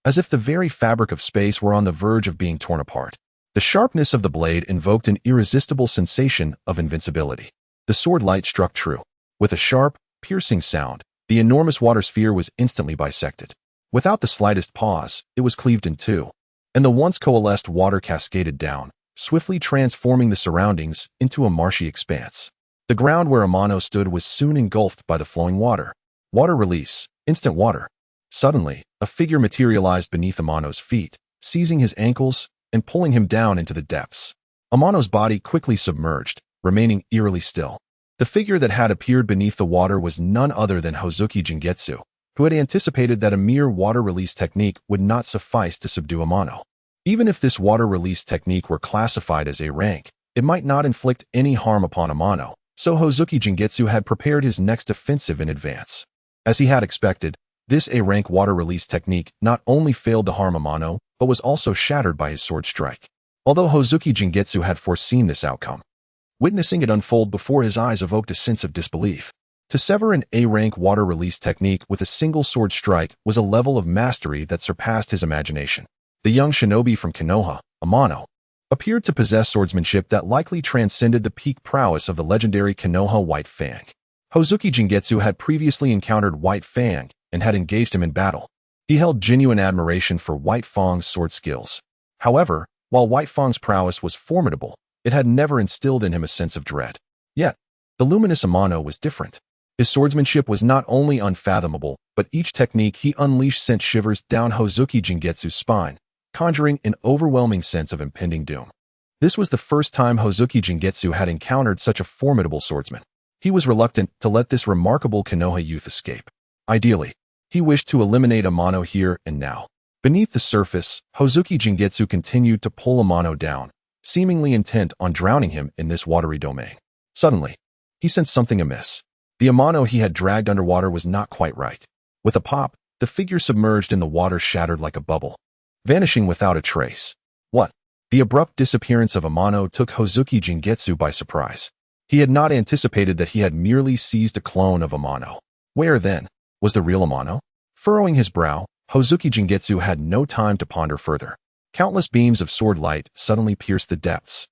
as if the very fabric of space were on the verge of being torn apart. The sharpness of the blade invoked an irresistible sensation of invincibility. The sword light struck true. With a sharp, piercing sound, the enormous water sphere was instantly bisected. Without the slightest pause, it was cleaved in two, and the once coalesced water cascaded down, swiftly transforming the surroundings into a marshy expanse. The ground where Amano stood was soon engulfed by the flowing water. Water release, instant water. Suddenly, a figure materialized beneath Amano's feet, seizing his ankles and pulling him down into the depths. Amano's body quickly submerged, remaining eerily still. The figure that had appeared beneath the water was none other than Hozuki Jingetsu, who had anticipated that a mere water release technique would not suffice to subdue Amano. Even if this water release technique were classified as a rank, it might not inflict any harm upon Amano, so Hozuki Jingetsu had prepared his next offensive in advance. As he had expected, this A-rank water release technique not only failed to harm Amano, but was also shattered by his sword strike. Although Hozuki Jingetsu had foreseen this outcome, witnessing it unfold before his eyes evoked a sense of disbelief. To sever an A-rank water release technique with a single sword strike was a level of mastery that surpassed his imagination. The young shinobi from Konoha, Amano, appeared to possess swordsmanship that likely transcended the peak prowess of the legendary Konoha White Fang. Hozuki Jingetsu had previously encountered White Fang and had engaged him in battle. He held genuine admiration for White Fang's sword skills. However, while White Fang's prowess was formidable, it had never instilled in him a sense of dread. Yet, the luminous Amano was different. His swordsmanship was not only unfathomable, but each technique he unleashed sent shivers down Hozuki Jingetsu's spine, conjuring an overwhelming sense of impending doom. This was the first time Hozuki Jingetsu had encountered such a formidable swordsman. He was reluctant to let this remarkable Konoha youth escape. Ideally, he wished to eliminate Amano here and now. Beneath the surface, Hozuki Jingetsu continued to pull Amano down, seemingly intent on drowning him in this watery domain. Suddenly, he sensed something amiss. The Amano he had dragged underwater was not quite right. With a pop, the figure submerged in the water shattered like a bubble, vanishing without a trace. What? The abrupt disappearance of Amano took Hozuki Jingetsu by surprise. He had not anticipated that he had merely seized a clone of Amano. Where, then, was the real Amano? Furrowing his brow, Hozuki Jingetsu had no time to ponder further. Countless beams of sword light suddenly pierced the depths,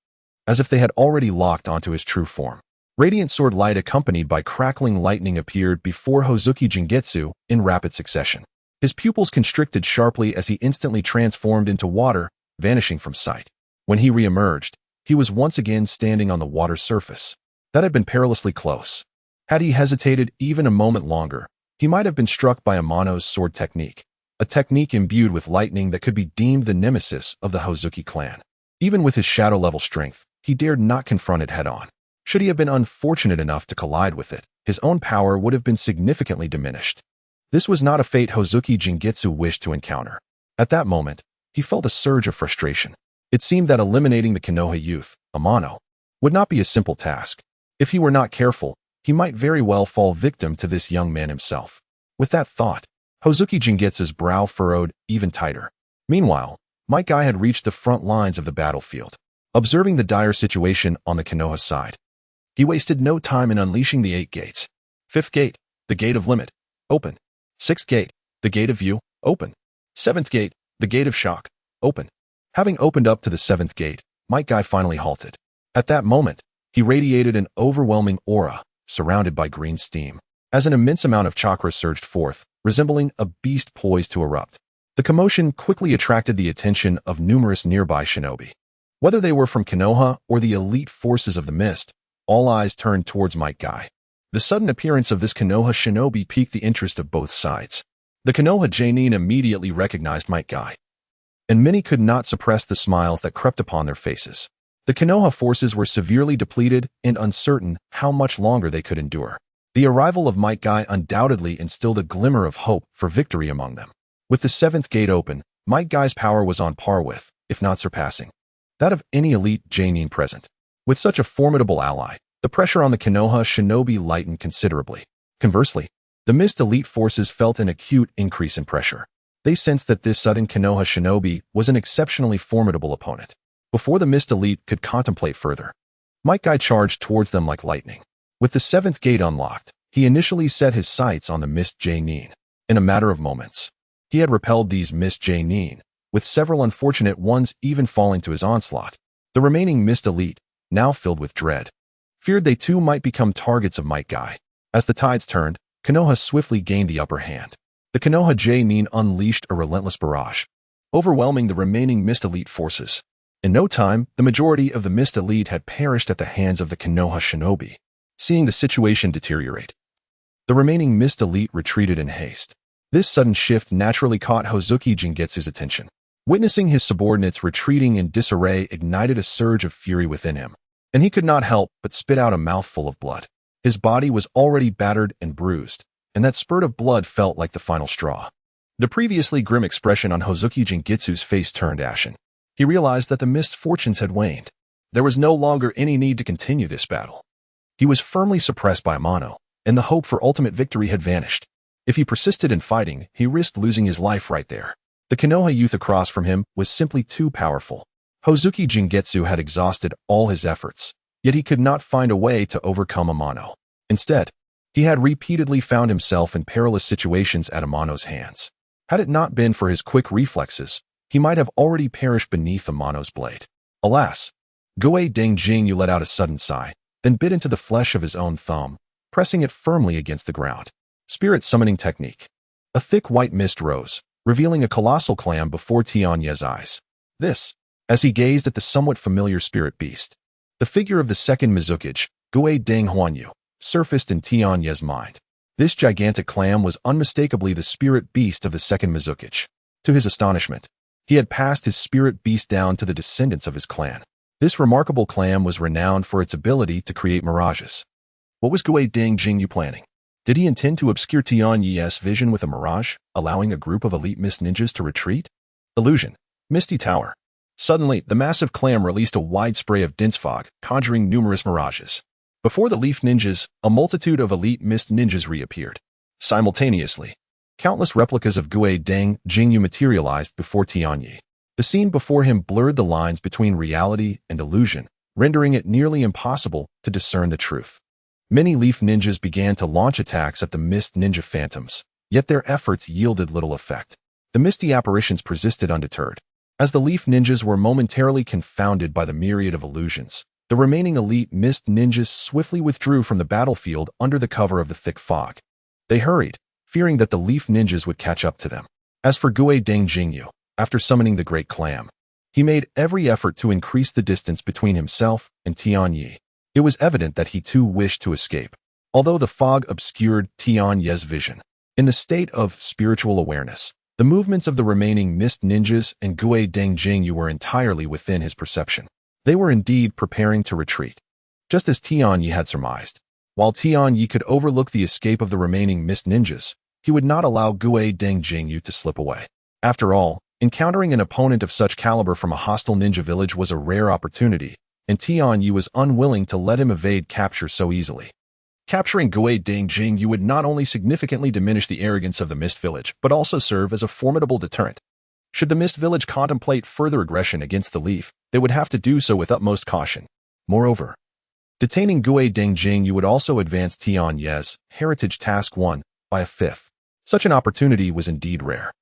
as if they had already locked onto his true form. Radiant sword light accompanied by crackling lightning appeared before Hozuki Jingetsu in rapid succession. His pupils constricted sharply as he instantly transformed into water, vanishing from sight. When he re-emerged, he was once again standing on the water's surface. That had been perilously close. Had he hesitated even a moment longer, he might have been struck by Amano's sword technique, a technique imbued with lightning that could be deemed the nemesis of the Hozuki clan. Even with his shadow-level strength, he dared not confront it head-on. Should he have been unfortunate enough to collide with it, his own power would have been significantly diminished. This was not a fate Hozuki Jingetsu wished to encounter. At that moment, he felt a surge of frustration. It seemed that eliminating the Konoha youth, Amano, would not be a simple task. If he were not careful, he might very well fall victim to this young man himself. With that thought, Hozuki Jingetsu's brow furrowed even tighter. Meanwhile, Might Guy had reached the front lines of the battlefield. Observing the dire situation on the Konoha side, he wasted no time in unleashing the 8 gates. 5th gate, the gate of limit, open. 6th gate, the gate of view, open. 7th gate, the gate of shock, open. Having opened up to the 7th gate, Might Guy finally halted. At that moment, he radiated an overwhelming aura, surrounded by green steam, as an immense amount of chakra surged forth, resembling a beast poised to erupt. The commotion quickly attracted the attention of numerous nearby shinobi. Whether they were from Konoha or the elite forces of the mist, all eyes turned towards Might Guy. The sudden appearance of this Konoha shinobi piqued the interest of both sides. The Konoha Genin immediately recognized Might Guy, and many could not suppress the smiles that crept upon their faces. The Konoha forces were severely depleted and uncertain how much longer they could endure. The arrival of Might Guy undoubtedly instilled a glimmer of hope for victory among them. With the 7th gate open, Might Guy's power was on par with, if not surpassing, that of any elite Genin present. With such a formidable ally, the pressure on the Konoha shinobi lightened considerably. Conversely, the Mist elite forces felt an acute increase in pressure. They sensed that this sudden Konoha shinobi was an exceptionally formidable opponent. Before the Mist elite could contemplate further, Might Guy charged towards them like lightning. With the 7th gate unlocked, he initially set his sights on the Mist Genin. In a matter of moments, he had repelled these Mist Genin, with several unfortunate ones even falling to his onslaught. The remaining Mist elite, now filled with dread, feared they too might become targets of Might Guy. As the tides turned, Konoha swiftly gained the upper hand. The Konoha J-Nin unleashed a relentless barrage, overwhelming the remaining Mist Elite forces. In no time, the majority of the Mist Elite had perished at the hands of the Konoha shinobi. Seeing the situation deteriorate, the remaining Mist Elite retreated in haste. This sudden shift naturally caught Hozuki Jingetsu's attention. Witnessing his subordinates retreating in disarray ignited a surge of fury within him, and he could not help but spit out a mouthful of blood. His body was already battered and bruised, and that spurt of blood felt like the final straw. The previously grim expression on Hozuki Jingetsu's face turned ashen. He realized that the Mist's fortunes had waned. There was no longer any need to continue this battle. He was firmly suppressed by Amano, and the hope for ultimate victory had vanished. If he persisted in fighting, he risked losing his life right there. The Konoha youth across from him was simply too powerful. Hozuki Jingetsu had exhausted all his efforts, yet he could not find a way to overcome Amano. Instead, he had repeatedly found himself in perilous situations at Amano's hands. Had it not been for his quick reflexes, he might have already perished beneath Amano's blade. Alas! Guei Dengjingyu let out a sudden sigh, then bit into the flesh of his own thumb, pressing it firmly against the ground. Spirit Summoning Technique. A thick white mist rose, revealing a colossal clam before Tianye's eyes. This, as he gazed at the somewhat familiar spirit beast. The figure of the second Mizukage, Guei Denghuanyu, surfaced in Tianye's mind. This gigantic clam was unmistakably the spirit beast of the second Mizukage. To his astonishment, he had passed his spirit beast down to the descendants of his clan. This remarkable clam was renowned for its ability to create mirages. What was Guei Dengjingyu planning? Did he intend to obscure Tianye's vision with a mirage, allowing a group of elite mist ninjas to retreat? Illusion. Misty Tower. Suddenly, the massive clam released a wide spray of dense fog, conjuring numerous mirages. Before the leaf ninjas, a multitude of elite mist ninjas reappeared. Simultaneously, countless replicas of Guei Dengjingyu materialized before Tianye. The scene before him blurred the lines between reality and illusion, rendering it nearly impossible to discern the truth. Many leaf ninjas began to launch attacks at the mist ninja phantoms, yet their efforts yielded little effect. The misty apparitions persisted undeterred. As the leaf ninjas were momentarily confounded by the myriad of illusions, the remaining elite mist ninjas swiftly withdrew from the battlefield under the cover of the thick fog. They hurried, fearing that the leaf ninjas would catch up to them. As for Guei Dengjingyu, after summoning the Great Clam, he made every effort to increase the distance between himself and Tianye. It was evident that he too wished to escape, although the fog obscured Tianye's vision. In the state of spiritual awareness, the movements of the remaining mist ninjas and Guei Dengjingyu were entirely within his perception. They were indeed preparing to retreat, just as Tianye had surmised. While Tianye could overlook the escape of the remaining mist ninjas, he would not allow Guei Dengjingyu to slip away. After all, encountering an opponent of such caliber from a hostile ninja village was a rare opportunity, and Tianye was unwilling to let him evade capture so easily. Capturing Guei Dengjingyu would not only significantly diminish the arrogance of the Mist Village, but also serve as a formidable deterrent. Should the Mist Village contemplate further aggression against the Leaf, they would have to do so with utmost caution. Moreover, detaining Guei Dengjingyu would also advance Tianye's Heritage Task 1 by a fifth. Such an opportunity was indeed rare,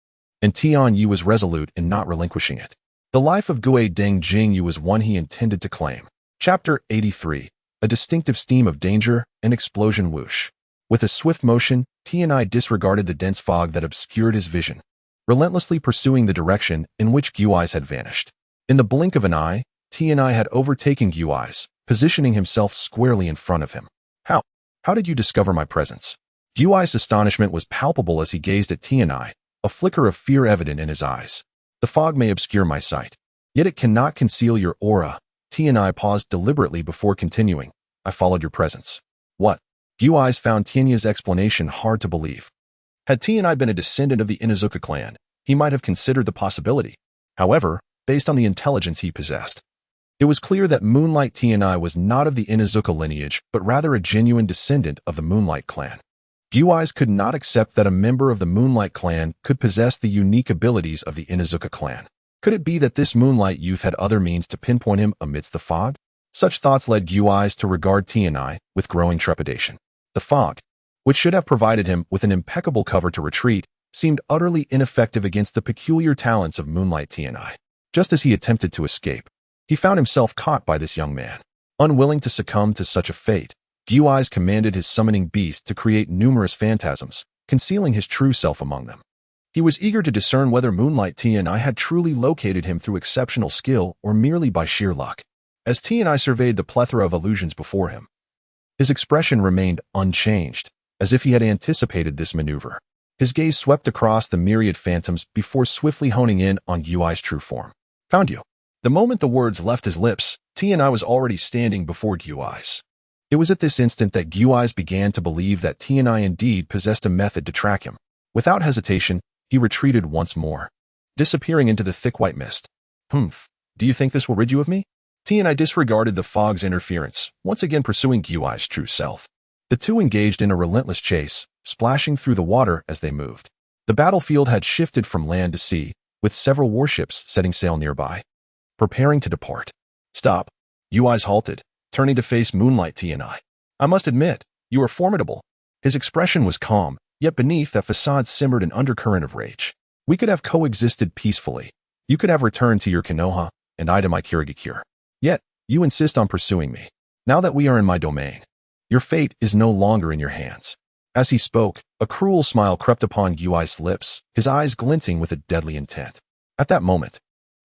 and Tianye was resolute in not relinquishing it. The life of Guei Dengjingyu was one he intended to claim. Chapter 83. A distinctive steam of danger and explosion whoosh. With a swift motion, Tianyi disregarded the dense fog that obscured his vision, relentlessly pursuing the direction in which Gui's had vanished. In the blink of an eye, Tianyi had overtaken Gui's, positioning himself squarely in front of him. How did you discover my presence? Gui's astonishment was palpable as he gazed at Tianyi, a flicker of fear evident in his eyes. The fog may obscure my sight, yet it cannot conceal your aura. Tianyi paused deliberately before continuing. I followed your presence. What? Gui's found Tianyi's explanation hard to believe. Had Tianyi been a descendant of the Inuzuka clan, he might have considered the possibility. However, based on the intelligence he possessed, it was clear that Moonlight Tianyi was not of the Inuzuka lineage, but rather a genuine descendant of the Moonlight clan. Gui's could not accept that a member of the Moonlight clan could possess the unique abilities of the Inuzuka clan. Could it be that this Moonlight youth had other means to pinpoint him amidst the fog? Such thoughts led Gui's to regard Tianyi with growing trepidation. The fog, which should have provided him with an impeccable cover to retreat, seemed utterly ineffective against the peculiar talents of Moonlight Tianyi. Just as he attempted to escape, he found himself caught by this young man. Unwilling to succumb to such a fate, Gui's commanded his summoning beast to create numerous phantasms, concealing his true self among them. He was eager to discern whether Moonlight Tianai had truly located him through exceptional skill or merely by sheer luck. As Tianai surveyed the plethora of illusions before him, his expression remained unchanged, as if he had anticipated this maneuver. His gaze swept across the myriad phantoms before swiftly honing in on Guai's true form. Found you. The moment the words left his lips, Tianai was already standing before Guai's. It was at this instant that Guai's began to believe that Tianai indeed possessed a method to track him. Without hesitation, he retreated once more, disappearing into the thick white mist. Humph, do you think this will rid you of me? Tianai disregarded the fog's interference, once again pursuing Guai's true self. The two engaged in a relentless chase, splashing through the water as they moved. The battlefield had shifted from land to sea, with several warships setting sail nearby, preparing to depart. Stop. Guai's halted, turning to face Moonlight Tianai. I must admit, you are formidable. His expression was calm, yet beneath that facade simmered an undercurrent of rage. We could have coexisted peacefully. You could have returned to your Konoha, and I to my Kirigakure. Yet, you insist on pursuing me. Now that we are in my domain, your fate is no longer in your hands. As he spoke, a cruel smile crept upon Guai's lips, his eyes glinting with a deadly intent. At that moment,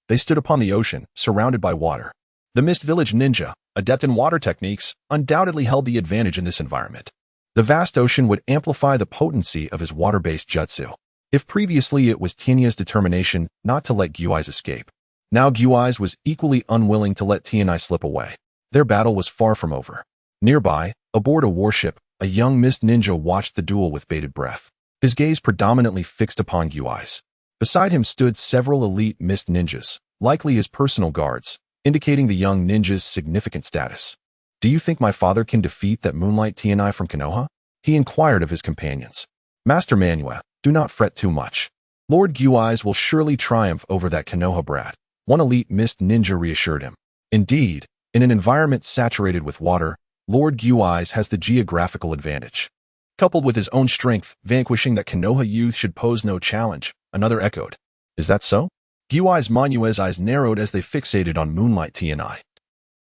they stood upon the ocean, surrounded by water. The Mist Village ninja, adept in water techniques, undoubtedly held the advantage in this environment. The vast ocean would amplify the potency of his water-based jutsu. If previously it was Tianai's determination not to let Guai's escape, now Guai's was equally unwilling to let Tianai slip away. Their battle was far from over. Nearby, aboard a warship, a young mist ninja watched the duel with bated breath, his gaze predominantly fixed upon Guai's. Beside him stood several elite mist ninjas, likely his personal guards, indicating the young ninja's significant status. Do you think my father can defeat that Moonlight Tianai from Konoha? He inquired of his companions. Master Manuel, do not fret too much. Lord Guai's will surely triumph over that Konoha brat, one elite mist ninja reassured him. Indeed, in an environment saturated with water, Lord Guai's has the geographical advantage. Coupled with his own strength, vanquishing that Konoha youth should pose no challenge, another echoed. Is that so? Guai's Manuel's eyes narrowed as they fixated on Moonlight Tianai,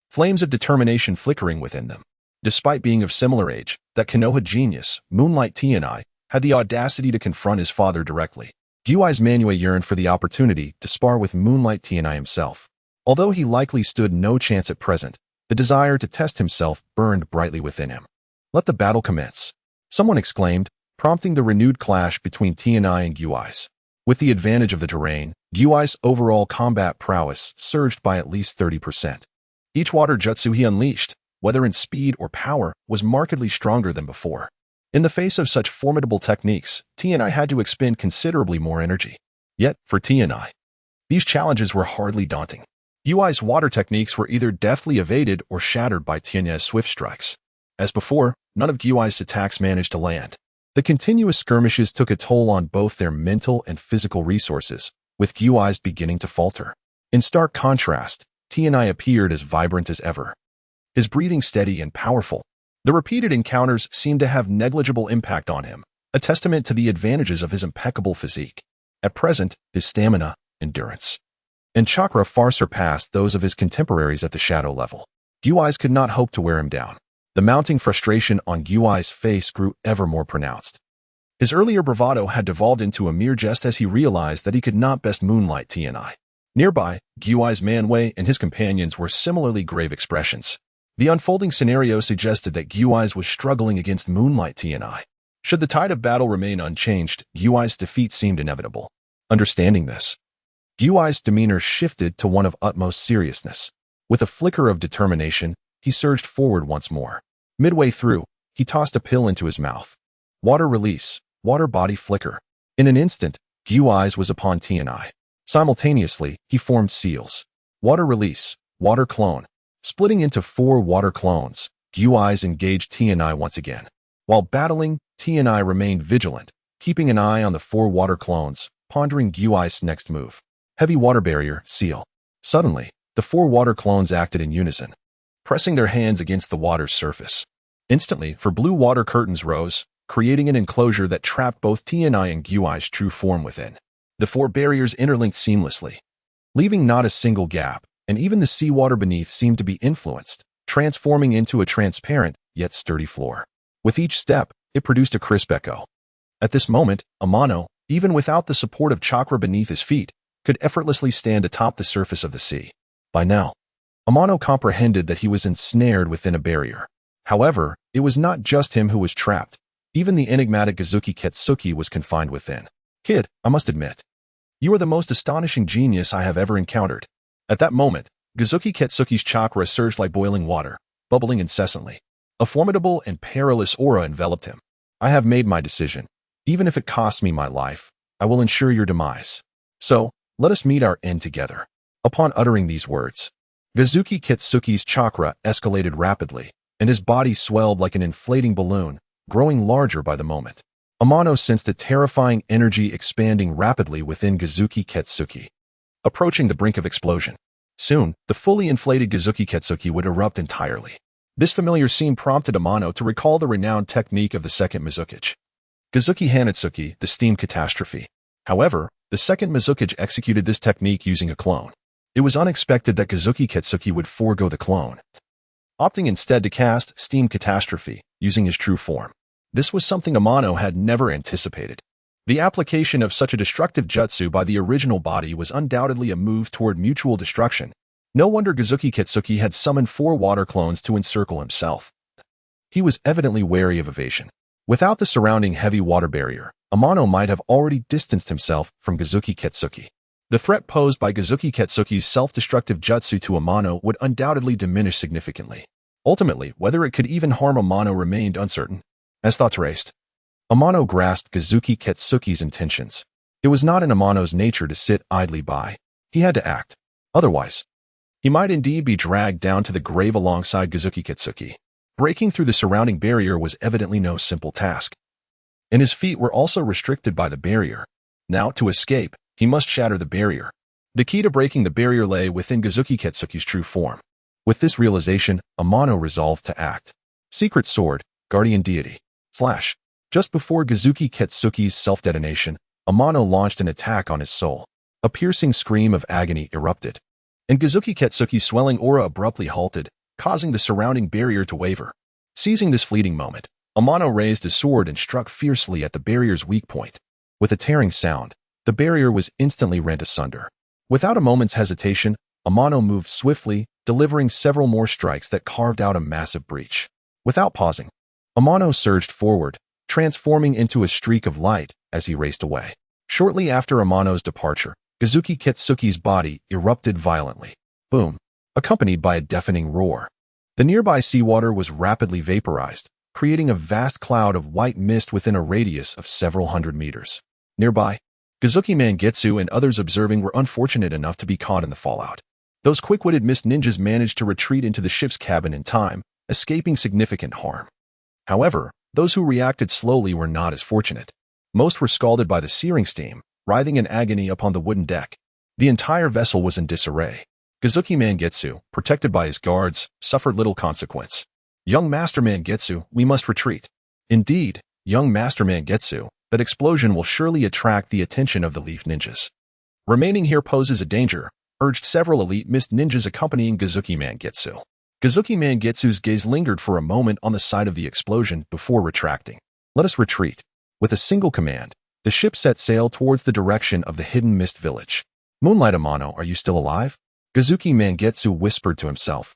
flames of determination flickering within them. Despite being of similar age, that Konoha genius, Moonlight Tianai, had the audacity to confront his father directly. Guai's Manuel yearned for the opportunity to spar with Moonlight Tianai himself. Although he likely stood no chance at present, the desire to test himself burned brightly within him. Let the battle commence, someone exclaimed, prompting the renewed clash between Tianai and Guai's. With the advantage of the terrain, Guai's overall combat prowess surged by at least 30%. Each water jutsu he unleashed, whether in speed or power, was markedly stronger than before. In the face of such formidable techniques, Tianai had to expend considerably more energy. Yet, for Tianai, these challenges were hardly daunting. Guai's water techniques were either deftly evaded or shattered by Tianai's swift strikes. As before, none of Guai's attacks managed to land. The continuous skirmishes took a toll on both their mental and physical resources, with Guai's beginning to falter. In stark contrast, Tianai appeared as vibrant as ever, his breathing steady and powerful. The repeated encounters seemed to have negligible impact on him, a testament to the advantages of his impeccable physique. At present, his stamina, endurance, and chakra far surpassed those of his contemporaries at the shadow level. Guai's could not hope to wear him down. The mounting frustration on Guai's face grew ever more pronounced. His earlier bravado had devolved into a mere jest as he realized that he could not best Moonlight Tianai. Nearby, Guai's Manwei and his companions were similarly grave expressions. The unfolding scenario suggested that Guai's was struggling against Moonlight Tianai. Should the tide of battle remain unchanged, Guai's defeat seemed inevitable. Understanding this, Guai's demeanor shifted to one of utmost seriousness. With a flicker of determination, he surged forward once more. Midway through, he tossed a pill into his mouth. Water release, water body flicker. In an instant, Guai's was upon Tianai. Simultaneously, he formed seals. Water release, water clone. Splitting into 4 water clones, Guai's engaged Tianai once again. While battling, Tianai remained vigilant, keeping an eye on the 4 water clones, pondering Guai's next move. Heavy water barrier, seal. Suddenly, the 4 water clones acted in unison, pressing their hands against the water's surface. Instantly, blue water curtains rose, creating an enclosure that trapped both Tianai and Guai's true form within. The 4 barriers interlinked seamlessly, leaving not a single gap, and even the seawater beneath seemed to be influenced, transforming into a transparent, yet sturdy floor. With each step, it produced a crisp echo. At this moment, Amano, even without the support of chakra beneath his feet, could effortlessly stand atop the surface of the sea. By now, Amano comprehended that he was ensnared within a barrier. However, it was not just him who was trapped. Even the enigmatic Gezuki Ketsuki was confined within. Kid, I must admit, you are the most astonishing genius I have ever encountered. At that moment, Gezuki Ketsuki's chakra surged like boiling water, bubbling incessantly. A formidable and perilous aura enveloped him. I have made my decision. Even if it costs me my life, I will ensure your demise. So, let us meet our end together. Upon uttering these words, Gezuki Ketsuki's chakra escalated rapidly, and his body swelled like an inflating balloon, growing larger by the moment. Amano sensed a terrifying energy expanding rapidly within Gezuki Ketsuki, approaching the brink of explosion. Soon, the fully inflated Gezuki Ketsuki would erupt entirely. This familiar scene prompted Amano to recall the renowned technique of the second Mizukage, Gezuki Hanatsuki, the steam catastrophe. However, the second Mizukage executed this technique using a clone. It was unexpected that Gezuki Ketsuki would forego the clone, opting instead to cast steam catastrophe, using his true form. This was something Amano had never anticipated. The application of such a destructive jutsu by the original body was undoubtedly a move toward mutual destruction. No wonder Gezuki Ketsuki had summoned 4 water clones to encircle himself. He was evidently wary of evasion. Without the surrounding heavy water barrier, Amano might have already distanced himself from Gezuki Ketsuki. The threat posed by Gezuki Ketsuki's self-destructive jutsu to Amano would undoubtedly diminish significantly. Ultimately, whether it could even harm Amano remained uncertain. As thoughts raced, Amano grasped Gezuki Ketsuki's intentions. It was not in Amano's nature to sit idly by. He had to act. Otherwise, he might indeed be dragged down to the grave alongside Gezuki Ketsuki. Breaking through the surrounding barrier was evidently no simple task. And his feet were also restricted by the barrier. Now, to escape, he must shatter the barrier. The key to breaking the barrier lay within Gezuki Ketsuki's true form. With this realization, Amano resolved to act. Secret Sword, Guardian Deity. Flash. Just before Gezuki Ketsuki's self-detonation, Amano launched an attack on his soul. A piercing scream of agony erupted, and Gezuki Ketsuki's swelling aura abruptly halted, causing the surrounding barrier to waver. Seizing this fleeting moment, Amano raised his sword and struck fiercely at the barrier's weak point. With a tearing sound, the barrier was instantly rent asunder. Without a moment's hesitation, Amano moved swiftly, delivering several more strikes that carved out a massive breach. Without pausing, Amano surged forward, transforming into a streak of light as he raced away. Shortly after Amano's departure, Gezuki Ketsuki's body erupted violently. Boom! Accompanied by a deafening roar. The nearby seawater was rapidly vaporized, creating a vast cloud of white mist within a radius of several hundred meters. Nearby, Gezuki Mangetsu and others observing were unfortunate enough to be caught in the fallout. Those quick-witted mist ninjas managed to retreat into the ship's cabin in time, escaping significant harm. However, those who reacted slowly were not as fortunate. Most were scalded by the searing steam, writhing in agony upon the wooden deck. The entire vessel was in disarray. Gezuki Mangetsu, protected by his guards, suffered little consequence. Young Master Mangetsu, we must retreat. Indeed, young Master Mangetsu, that explosion will surely attract the attention of the Leaf Ninjas. Remaining here poses a danger, urged several elite mist ninjas accompanying Gezuki Mangetsu. Gezuki Mangetsu's gaze lingered for a moment on the site of the explosion before retracting. Let us retreat. With a single command, the ship set sail towards the direction of the hidden mist village. Moonlight Amano, are you still alive? Gezuki Mangetsu whispered to himself,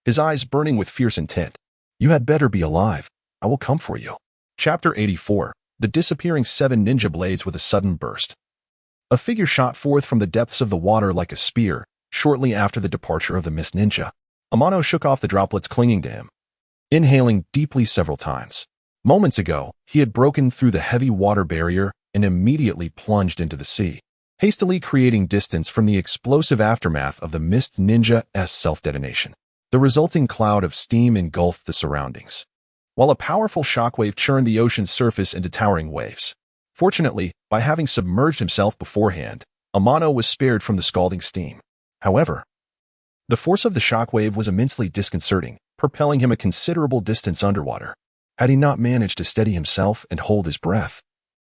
his eyes burning with fierce intent. You had better be alive. I will come for you. Chapter 84. The disappearing 7 ninja blades with a sudden burst. A figure shot forth from the depths of the water like a spear, shortly after the departure of the mist ninja. Amano shook off the droplets clinging to him, inhaling deeply several times. Moments ago, he had broken through the heavy water barrier and immediately plunged into the sea, hastily creating distance from the explosive aftermath of the mist ninja's self-detonation. The resulting cloud of steam engulfed the surroundings, while a powerful shockwave churned the ocean's surface into towering waves. Fortunately, by having submerged himself beforehand, Amano was spared from the scalding steam. However, the force of the shockwave was immensely disconcerting, propelling him a considerable distance underwater. Had he not managed to steady himself and hold his breath,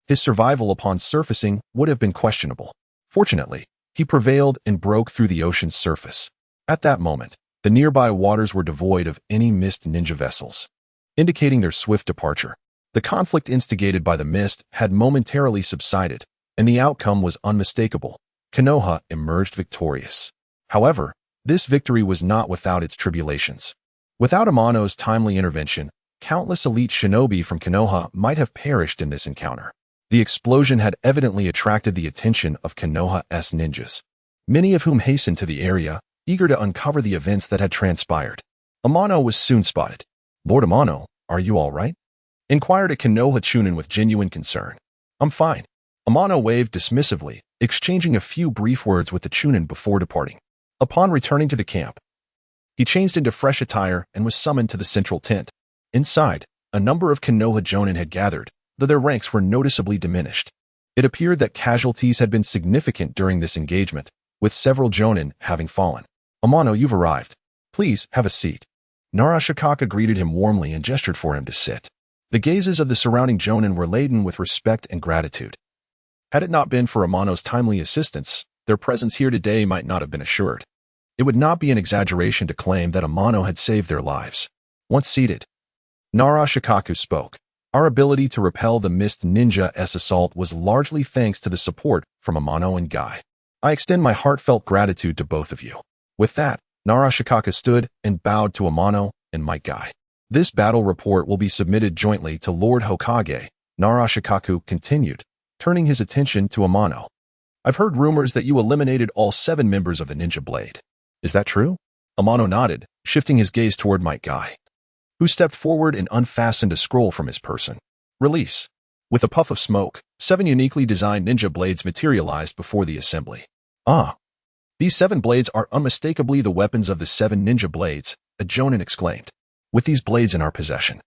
his survival upon surfacing would have been questionable. Fortunately, he prevailed and broke through the ocean's surface. At that moment, the nearby waters were devoid of any mist ninja vessels, indicating their swift departure. The conflict instigated by the mist had momentarily subsided, and the outcome was unmistakable. Konoha emerged victorious. However, this victory was not without its tribulations. Without Amano's timely intervention, countless elite shinobi from Konoha might have perished in this encounter. The explosion had evidently attracted the attention of Konoha's ninjas, many of whom hastened to the area, eager to uncover the events that had transpired. Amano was soon spotted. "Lord Amano, are you all right?" inquired a Konoha Chunin with genuine concern. "I'm fine." Amano waved dismissively, exchanging a few brief words with the Chunin before departing. Upon returning to the camp, he changed into fresh attire and was summoned to the central tent. Inside, a number of Konoha Jonin had gathered, though their ranks were noticeably diminished. It appeared that casualties had been significant during this engagement, with several Jonin having fallen. "Amano, you've arrived. Please, have a seat." Narashikaka greeted him warmly and gestured for him to sit. The gazes of the surrounding Jonin were laden with respect and gratitude. Had it not been for Amano's timely assistance, their presence here today might not have been assured. It would not be an exaggeration to claim that Amano had saved their lives. Once seated, Narashikaku spoke. "Our ability to repel the Mist Ninja's assault was largely thanks to the support from Amano and Guy. I extend my heartfelt gratitude to both of you." With that, Narashikaka stood and bowed to Amano and Might Guy. "This battle report will be submitted jointly to Lord Hokage," Narashikaku continued, turning his attention to Amano. "I've heard rumors that you eliminated all 7 members of the Ninja Blade. Is that true?" Amano nodded, shifting his gaze toward Might Guy, who stepped forward and unfastened a scroll from his person. "Release." With a puff of smoke, 7 uniquely designed ninja blades materialized before the assembly. "Ah. These 7 blades are unmistakably the weapons of the 7 ninja blades," a Jonin exclaimed. "With these blades in our possession,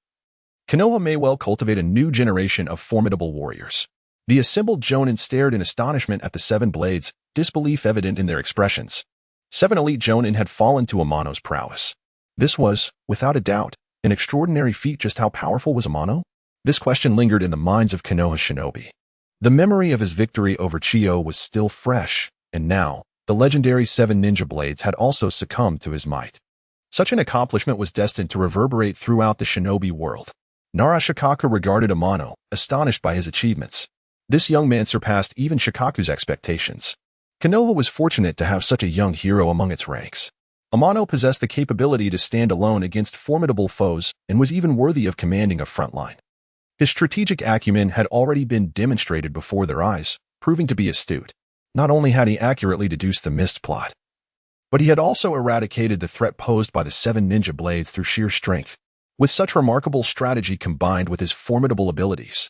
Konoha may well cultivate a new generation of formidable warriors." The assembled Jonin stared in astonishment at the 7 blades, disbelief evident in their expressions. 7 elite Jonin had fallen to Amano's prowess. This was, without a doubt, an extraordinary feat. Just how powerful was Amano? This question lingered in the minds of Konoha shinobi. The memory of his victory over Chiyo was still fresh, and now, the legendary 7 ninja blades had also succumbed to his might. Such an accomplishment was destined to reverberate throughout the shinobi world. Narashikaka regarded Amano, astonished by his achievements. This young man surpassed even Shikaku's expectations. Konoha was fortunate to have such a young hero among its ranks. Amano possessed the capability to stand alone against formidable foes and was even worthy of commanding a front line. His strategic acumen had already been demonstrated before their eyes, proving to be astute. Not only had he accurately deduced the mist plot, but he had also eradicated the threat posed by the 7 ninja blades through sheer strength. With such remarkable strategy combined with his formidable abilities,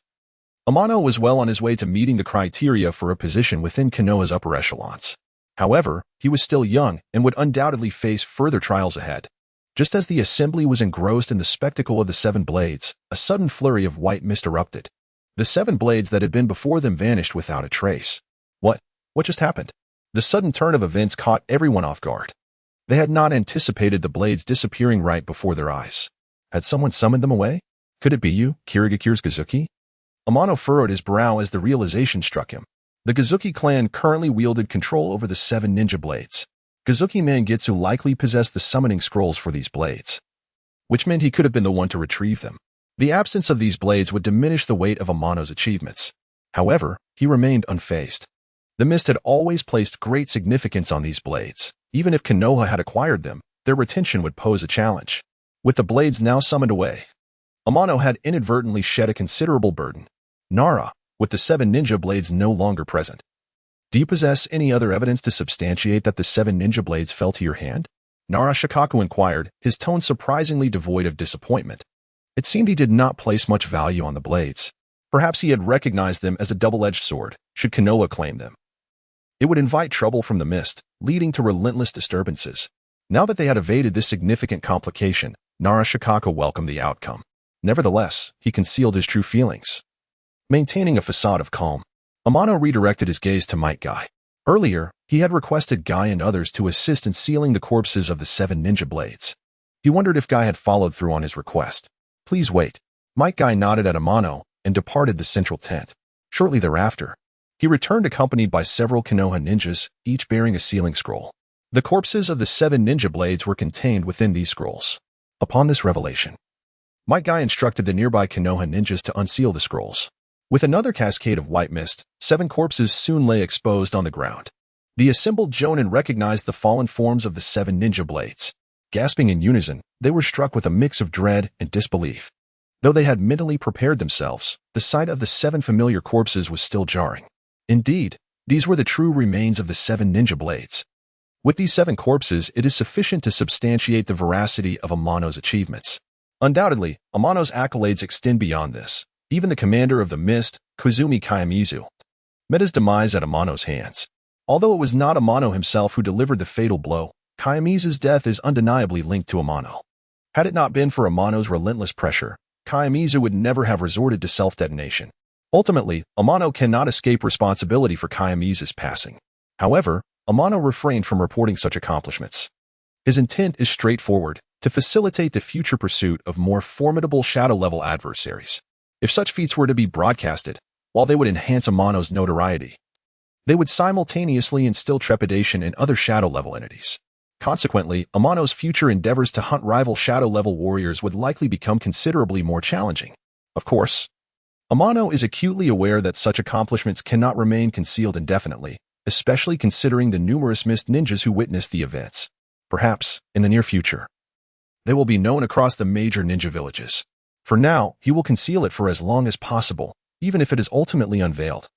Amano was well on his way to meeting the criteria for a position within Konoha's upper echelons. However, he was still young and would undoubtedly face further trials ahead. Just as the assembly was engrossed in the spectacle of the 7 blades, a sudden flurry of white mist erupted. The 7 blades that had been before them vanished without a trace. What just happened? The sudden turn of events caught everyone off guard. They had not anticipated the blades disappearing right before their eyes. Had someone summoned them away? Could it be you, Kirigakure's Gazuki? Amano furrowed his brow as the realization struck him. The Gazuki clan currently wielded control over the 7 ninja blades. Gazuki Mangetsu likely possessed the summoning scrolls for these blades, which meant he could have been the one to retrieve them. The absence of these blades would diminish the weight of Amano's achievements. However, he remained unfazed. The mist had always placed great significance on these blades. Even if Konoha had acquired them, their retention would pose a challenge. With the blades now summoned away, Amano had inadvertently shed a considerable burden. "Nara, with the 7 ninja blades no longer present, do you possess any other evidence to substantiate that the 7 ninja blades fell to your hand?" Narashikaku inquired, his tone surprisingly devoid of disappointment. It seemed he did not place much value on the blades. Perhaps he had recognized them as a double-edged sword, should Konoha claim them. It would invite trouble from the mist, leading to relentless disturbances. Now that they had evaded this significant complication, Narashikaka welcomed the outcome. Nevertheless, he concealed his true feelings. Maintaining a facade of calm, Amano redirected his gaze to Might Guy. Earlier, he had requested Guy and others to assist in sealing the corpses of the 7 ninja blades. He wondered if Guy had followed through on his request. "Please wait." Might Guy nodded at Amano and departed the central tent. Shortly thereafter, he returned accompanied by several Konoha ninjas, each bearing a sealing scroll. The corpses of the 7 ninja blades were contained within these scrolls. Upon this revelation, Might Guy instructed the nearby Konoha ninjas to unseal the scrolls. With another cascade of white mist, 7 corpses soon lay exposed on the ground. The assembled Jonin recognized the fallen forms of the 7 ninja blades. Gasping in unison, they were struck with a mix of dread and disbelief. Though they had mentally prepared themselves, the sight of the 7 familiar corpses was still jarring. Indeed, these were the true remains of the 7 ninja blades. With these 7 corpses, it is sufficient to substantiate the veracity of Amano's achievements. Undoubtedly, Amano's accolades extend beyond this. Even the commander of the Mist, Koizumi Kiyamizu, met his demise at Amano's hands. Although it was not Amano himself who delivered the fatal blow, Kiyamizu's death is undeniably linked to Amano. Had it not been for Amano's relentless pressure, Kiyamizu would never have resorted to self-detonation. Ultimately, Amano cannot escape responsibility for Kiyamizu's passing. However, Amano refrained from reporting such accomplishments. His intent is straightforward, to facilitate the future pursuit of more formidable shadow-level adversaries. If such feats were to be broadcasted, while they would enhance Amano's notoriety, they would simultaneously instill trepidation in other shadow-level entities. Consequently, Amano's future endeavors to hunt rival shadow-level warriors would likely become considerably more challenging. Of course, Amano is acutely aware that such accomplishments cannot remain concealed indefinitely, especially considering the numerous mist ninjas who witnessed the events. Perhaps, in the near future, they will be known across the major ninja villages. For now, he will conceal it for as long as possible, even if it is ultimately unveiled.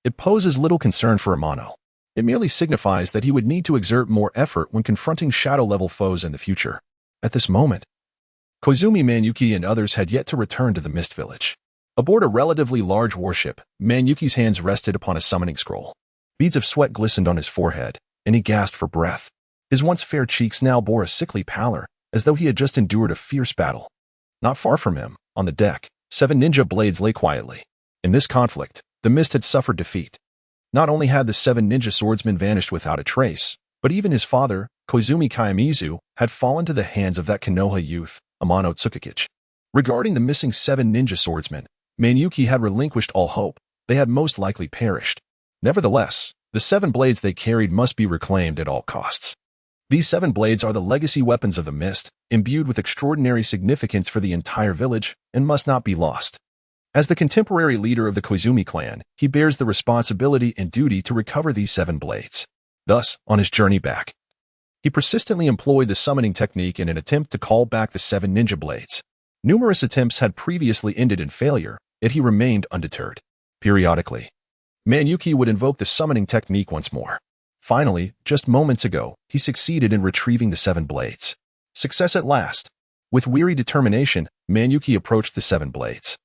It poses little concern for Amano. It merely signifies that he would need to exert more effort when confronting shadow-level foes in the future. At this moment, Koizumi Manyuki and others had yet to return to the Mist Village. Aboard a relatively large warship, Manyuki's hands rested upon a summoning scroll. Beads of sweat glistened on his forehead, and he gasped for breath. His once fair cheeks now bore a sickly pallor, as though he had just endured a fierce battle. Not far from him, on the deck, 7 ninja blades lay quietly. In this conflict, the Mist had suffered defeat. Not only had the 7 ninja swordsmen vanished without a trace, but even his father, Koizumi Kiyamizu, had fallen to the hands of that Konoha youth, Amano Tsukikage. Regarding the missing 7 ninja swordsmen, Manyuki had relinquished all hope. They had most likely perished. Nevertheless, the 7 blades they carried must be reclaimed at all costs. These 7 blades are the legacy weapons of the Mist, imbued with extraordinary significance for the entire village, and must not be lost. As the contemporary leader of the Koizumi clan, he bears the responsibility and duty to recover these 7 blades. Thus, on his journey back, he persistently employed the summoning technique in an attempt to call back the 7 ninja blades. Numerous attempts had previously ended in failure, yet he remained undeterred. Periodically, Manyuki would invoke the summoning technique once more. Finally, just moments ago, he succeeded in retrieving the 7 blades. Success at last. With weary determination, Manyuki approached the 7 blades,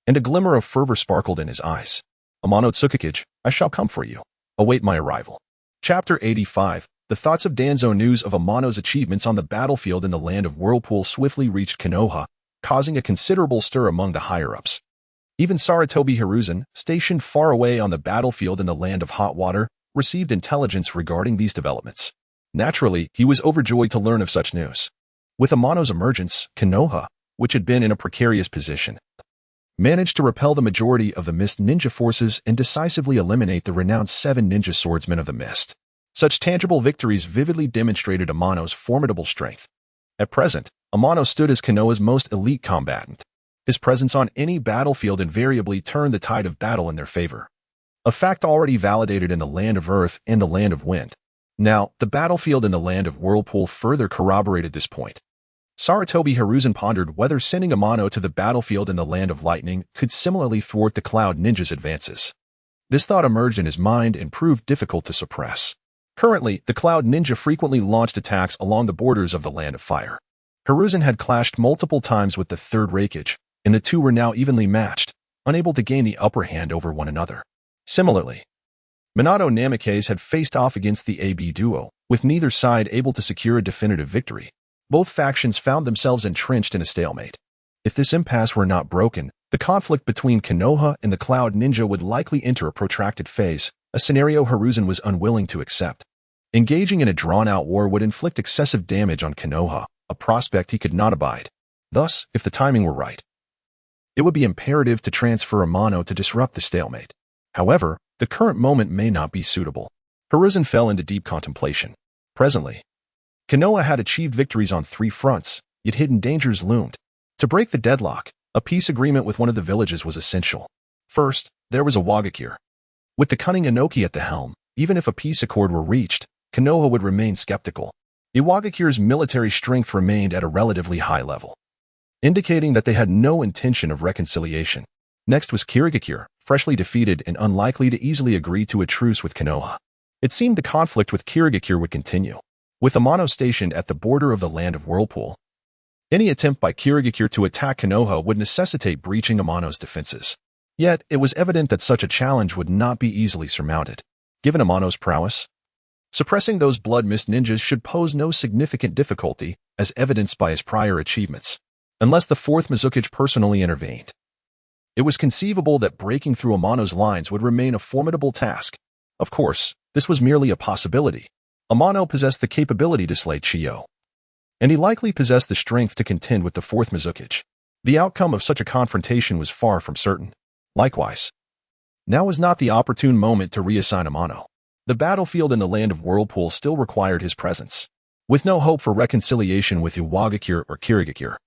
and a glimmer of fervor sparkled in his eyes. Amano Tsukikage, I shall come for you. Await my arrival. Chapter 85. The thoughts of Danzo. News of Amano's achievements on the battlefield in the land of Whirlpool swiftly reached Konoha, causing a considerable stir among the higher-ups. Even Sarutobi Hiruzen, stationed far away on the battlefield in the land of hot water, received intelligence regarding these developments. Naturally, he was overjoyed to learn of such news. With Amano's emergence, Konoha, which had been in a precarious position, managed to repel the majority of the Mist ninja forces and decisively eliminate the renowned 7 ninja swordsmen of the Mist. Such tangible victories vividly demonstrated Amano's formidable strength. At present, Amano stood as Konoha's most elite combatant. His presence on any battlefield invariably turned the tide of battle in their favor, a fact already validated in the land of Earth and the land of Wind. Now, the battlefield in the land of Whirlpool further corroborated this point. Sarutobi Hiruzen pondered whether sending Amano to the battlefield in the land of Lightning could similarly thwart the Cloud Ninja's advances. This thought emerged in his mind and proved difficult to suppress. Currently, the Cloud Ninja frequently launched attacks along the borders of the Land of Fire. Hiruzen had clashed multiple times with the third Raikage, and the two were now evenly matched, unable to gain the upper hand over one another. Similarly, Minato Namikaze had faced off against the AB duo, with neither side able to secure a definitive victory. Both factions found themselves entrenched in a stalemate. If this impasse were not broken, the conflict between Konoha and the Cloud Ninja would likely enter a protracted phase, a scenario Hiruzen was unwilling to accept. Engaging in a drawn-out war would inflict excessive damage on Konoha, a prospect he could not abide. Thus, if the timing were right, it would be imperative to transfer Amano to disrupt the stalemate. However, the current moment may not be suitable. Hiruzen fell into deep contemplation. Presently, Konoha had achieved victories on 3 fronts, yet hidden dangers loomed. To break the deadlock, a peace agreement with one of the villages was essential. First, there was Iwagakure. With the cunning Inoki at the helm, even if a peace accord were reached, Konoha would remain skeptical. Iwagakure's military strength remained at a relatively high level, indicating that they had no intention of reconciliation. Next was Kirigakure, freshly defeated and unlikely to easily agree to a truce with Konoha. It seemed the conflict with Kirigakure would continue. With Amano stationed at the border of the Land of Whirlpool, any attempt by Kirigakure to attack Konoha would necessitate breaching Amano's defenses. Yet, it was evident that such a challenge would not be easily surmounted. Given Amano's prowess, suppressing those blood mist ninjas should pose no significant difficulty, as evidenced by his prior achievements, unless the 4th Mizukage personally intervened. It was conceivable that breaking through Amano's lines would remain a formidable task. Of course, this was merely a possibility. Amano possessed the capability to slay Chiyo, and he likely possessed the strength to contend with the 4th Mizukage. The outcome of such a confrontation was far from certain. Likewise, now was not the opportune moment to reassign Amano. The battlefield in the Land of Whirlpool still required his presence. With no hope for reconciliation with Iwagakure or Kirigakure,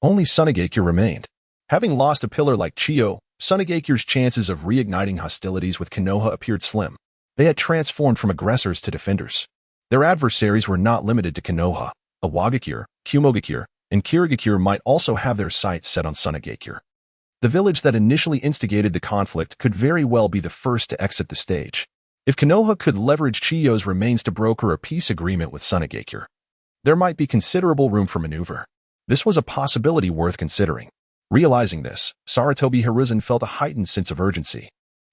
only Tsunegakure remained. Having lost a pillar like Chiyo, Tsunegakure's chances of reigniting hostilities with Konoha appeared slim. They had transformed from aggressors to defenders. Their adversaries were not limited to Konoha. Iwagakure, Kumogakure, and Kirigakure might also have their sights set on Tsunegakure. The village that initially instigated the conflict could very well be the first to exit the stage. If Konoha could leverage Chiyo's remains to broker a peace agreement with Tsunegakure, there might be considerable room for maneuver. This was a possibility worth considering. Realizing this, Sarutobi Hiruzen felt a heightened sense of urgency.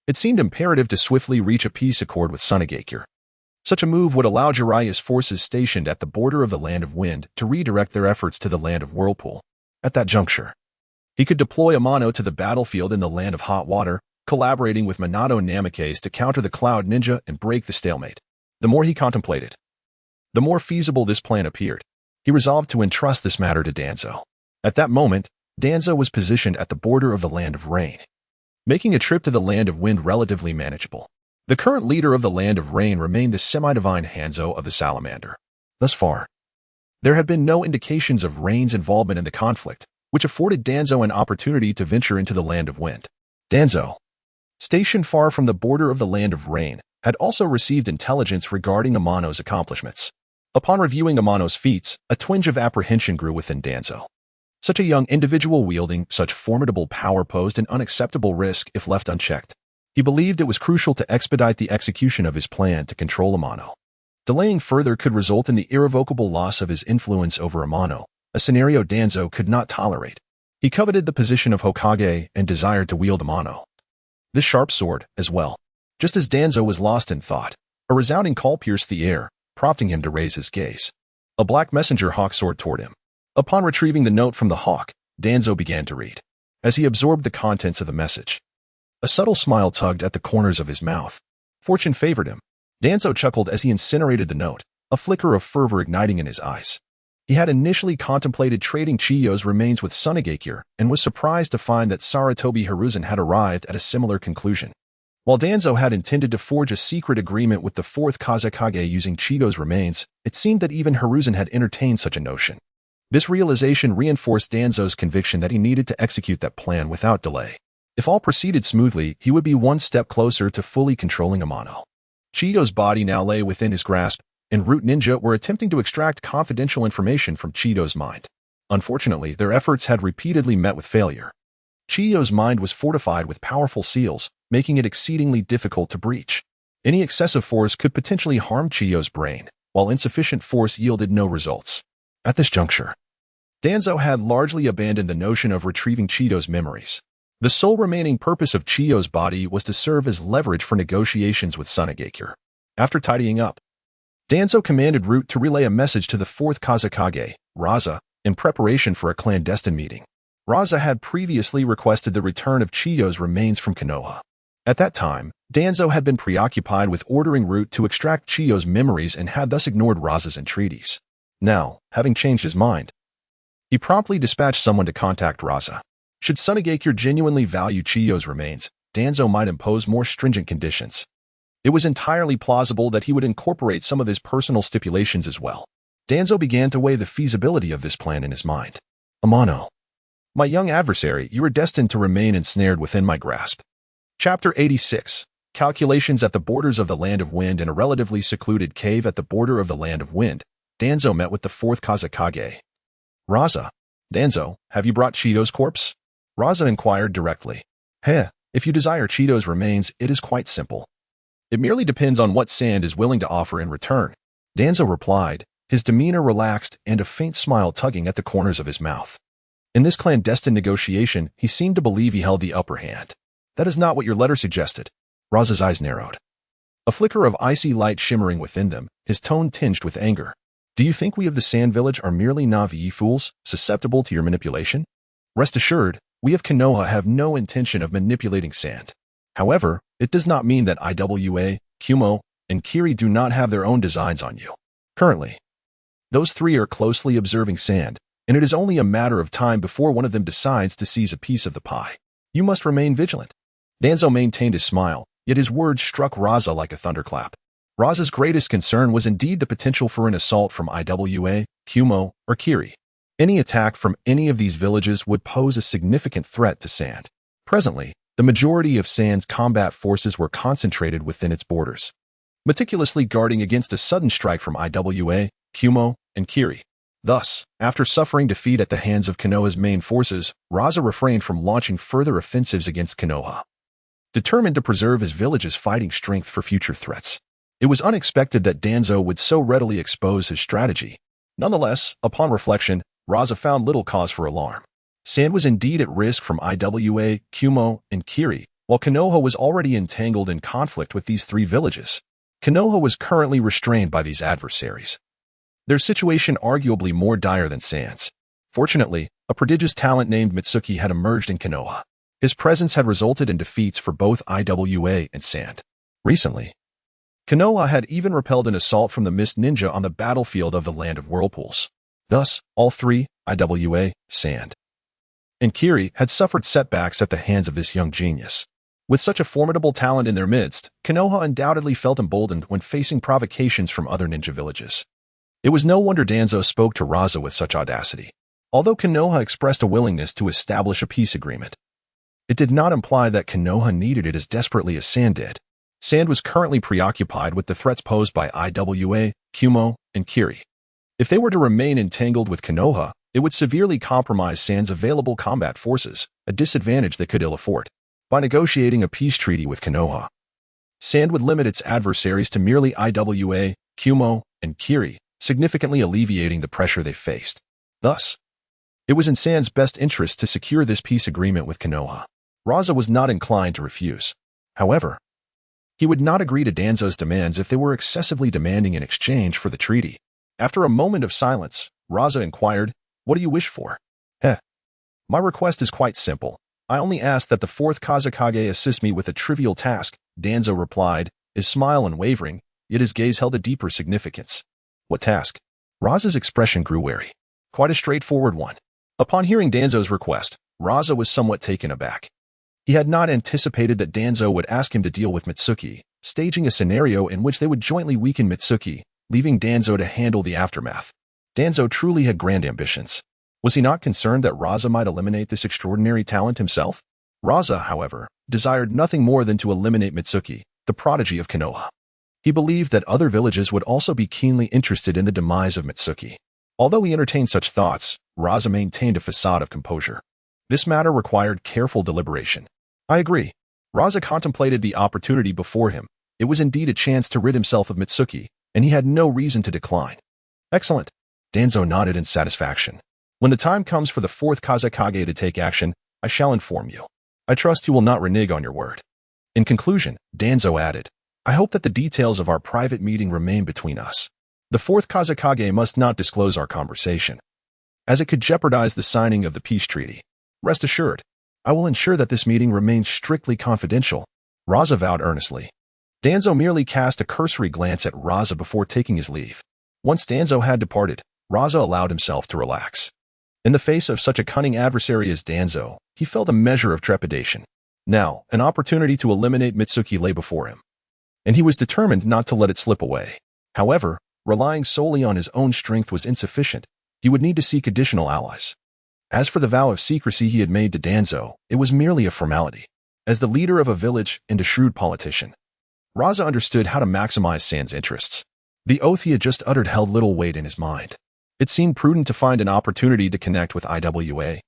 It seemed imperative to swiftly reach a peace accord with Tsunegakure. Such a move would allow Jiraiya's forces stationed at the border of the Land of Wind to redirect their efforts to the Land of Whirlpool. At that juncture, he could deploy Amano to the battlefield in the Land of Hot Water, collaborating with Minato Namikaze to counter the Cloud Ninja and break the stalemate. The more he contemplated, the more feasible this plan appeared. He resolved to entrust this matter to Danzo. At that moment, Danzo was positioned at the border of the Land of Rain, making a trip to the Land of Wind relatively manageable. The current leader of the Land of Rain remained the semi-divine Hanzo of the Salamander. Thus far, there had been no indications of Rain's involvement in the conflict, which afforded Danzo an opportunity to venture into the Land of Wind. Danzo, stationed far from the border of the Land of Rain, had also received intelligence regarding Amano's accomplishments. Upon reviewing Amano's feats, a twinge of apprehension grew within Danzo. Such a young individual wielding such formidable power posed an unacceptable risk if left unchecked. He believed it was crucial to expedite the execution of his plan to control Amano. Delaying further could result in the irrevocable loss of his influence over Amano, a scenario Danzo could not tolerate. He coveted the position of Hokage and desired to wield Amano, this sharp sword, as well. Just as Danzo was lost in thought, a resounding call pierced the air, prompting him to raise his gaze. A black messenger hawk soared toward him. Upon retrieving the note from the hawk, Danzo began to read. As he absorbed the contents of the message, a subtle smile tugged at the corners of his mouth. Fortune favored him. Danzo chuckled as he incinerated the note, a flicker of fervor igniting in his eyes. He had initially contemplated trading Chiyo's remains with Tsunegakure and was surprised to find that Sarutobi Hiruzen had arrived at a similar conclusion. While Danzo had intended to forge a secret agreement with the 4th Kazekage using Chiyo's remains, it seemed that even Hiruzen had entertained such a notion. This realization reinforced Danzo's conviction that he needed to execute that plan without delay. If all proceeded smoothly, he would be one step closer to fully controlling Amano. Chiyo's body now lay within his grasp, and Root Ninja were attempting to extract confidential information from Chiyo's mind. Unfortunately, their efforts had repeatedly met with failure. Chiyo's mind was fortified with powerful seals, making it exceedingly difficult to breach. Any excessive force could potentially harm Chiyo's brain, while insufficient force yielded no results. At this juncture, Danzo had largely abandoned the notion of retrieving Chiyo's memories. The sole remaining purpose of Chiyo's body was to serve as leverage for negotiations with Tsunegakure. After tidying up, Danzo commanded Root to relay a message to the 4th Kazekage, Raza, in preparation for a clandestine meeting. Raza had previously requested the return of Chiyo's remains from Konoha. At that time, Danzo had been preoccupied with ordering Root to extract Chiyo's memories and had thus ignored Raza's entreaties. Now, having changed his mind, he promptly dispatched someone to contact Raza. Should Tsunegakure genuinely value Chiyo's remains, Danzo might impose more stringent conditions. It was entirely plausible that he would incorporate some of his personal stipulations as well. Danzo began to weigh the feasibility of this plan in his mind. Amano, My young adversary, you are destined to remain ensnared within my grasp. Chapter 86. Calculations at the borders of the Land of Wind. In a relatively secluded cave at the border of the Land of Wind, Danzo met with the fourth Kazekage. Raza. Danzo, have you brought Cheeto's corpse? Raza inquired directly. If you desire Cheeto's remains, it is quite simple. It merely depends on what Sand is willing to offer in return. Danzo replied, his demeanor relaxed and a faint smile tugging at the corners of his mouth. In this clandestine negotiation, he seemed to believe he held the upper hand. That is not what your letter suggested. Raza's eyes narrowed. A flicker of icy light shimmering within them, his tone tinged with anger. Do you think we of the Sand Village are merely Na'vi fools, susceptible to your manipulation? Rest assured, we of Konoha have no intention of manipulating Sand. However, it does not mean that IWA, Kumo, and Kiri do not have their own designs on you. Currently, those three are closely observing Sand, and it is only a matter of time before one of them decides to seize a piece of the pie. You must remain vigilant. Danzo maintained his smile, yet his words struck Raza like a thunderclap. Raza's greatest concern was indeed the potential for an assault from IWA, Kumo, or Kiri. Any attack from any of these villages would pose a significant threat to Sand. Presently, the majority of Sand's combat forces were concentrated within its borders, meticulously guarding against a sudden strike from IWA, Kumo, and Kiri. Thus, after suffering defeat at the hands of Konoha's main forces, Raza refrained from launching further offensives against Konoha, determined to preserve his village's fighting strength for future threats. It was unexpected that Danzo would so readily expose his strategy. Nonetheless, upon reflection, Raza found little cause for alarm. Sand was indeed at risk from IWA, Kumo, and Kiri, while Konoha was already entangled in conflict with these three villages. Konoha was currently restrained by these adversaries, their situation arguably more dire than Sand's. Fortunately, a prodigious talent named Mitsuki had emerged in Konoha. His presence had resulted in defeats for both IWA and Sand. Recently, Konoha had even repelled an assault from the Mist Ninja on the battlefield of the Land of Whirlpools. Thus, all three, IWA, Sand, and Kiri, had suffered setbacks at the hands of this young genius. With such a formidable talent in their midst, Konoha undoubtedly felt emboldened when facing provocations from other ninja villages. It was no wonder Danzo spoke to Raza with such audacity. Although Konoha expressed a willingness to establish a peace agreement, it did not imply that Konoha needed it as desperately as Sand did. Sand was currently preoccupied with the threats posed by IWA, Kumo, and Kiri. If they were to remain entangled with Konoha, it would severely compromise Sand's available combat forces, a disadvantage they could ill afford. By negotiating a peace treaty with Konoha, Sand would limit its adversaries to merely IWA, Kumo, and Kiri, significantly alleviating the pressure they faced. Thus, it was in Sand's best interest to secure this peace agreement with Konoha. Raza was not inclined to refuse. However, he would not agree to Danzo's demands if they were excessively demanding in exchange for the treaty. After a moment of silence, Raza inquired, "What do you wish for?" My request is quite simple. I only ask that the fourth Kazekage assist me with a trivial task," Danzo replied, his smile unwavering, yet his gaze held a deeper significance. "What task?" Raza's expression grew wary. Quite a straightforward one. Upon hearing Danzo's request, Raza was somewhat taken aback. He had not anticipated that Danzo would ask him to deal with Mitsuki, staging a scenario in which they would jointly weaken Mitsuki, leaving Danzo to handle the aftermath. Danzo truly had grand ambitions. Was he not concerned that Raza might eliminate this extraordinary talent himself? Raza, however, desired nothing more than to eliminate Mitsuki, the prodigy of Konoha. He believed that other villages would also be keenly interested in the demise of Mitsuki. Although he entertained such thoughts, Raza maintained a facade of composure. This matter required careful deliberation. I agree. Raza contemplated the opportunity before him. It was indeed a chance to rid himself of Mitsuki, and he had no reason to decline. Excellent. Danzo nodded in satisfaction. When the time comes for the fourth Kazekage to take action, I shall inform you. I trust you will not renege on your word. In conclusion, Danzo added, I hope that the details of our private meeting remain between us. The fourth Kazekage must not disclose our conversation, as it could jeopardize the signing of the peace treaty. Rest assured, I will ensure that this meeting remains strictly confidential. Raza vowed earnestly. Danzo merely cast a cursory glance at Raza before taking his leave. Once Danzo had departed, Raza allowed himself to relax. In the face of such a cunning adversary as Danzo, he felt a measure of trepidation. Now, an opportunity to eliminate Mitsuki lay before him, and he was determined not to let it slip away. However, relying solely on his own strength was insufficient. He would need to seek additional allies. As for the vow of secrecy he had made to Danzo, it was merely a formality. As the leader of a village and a shrewd politician, Raza understood how to maximize San's interests. The oath he had just uttered held little weight in his mind. It seemed prudent to find an opportunity to connect with Iwa,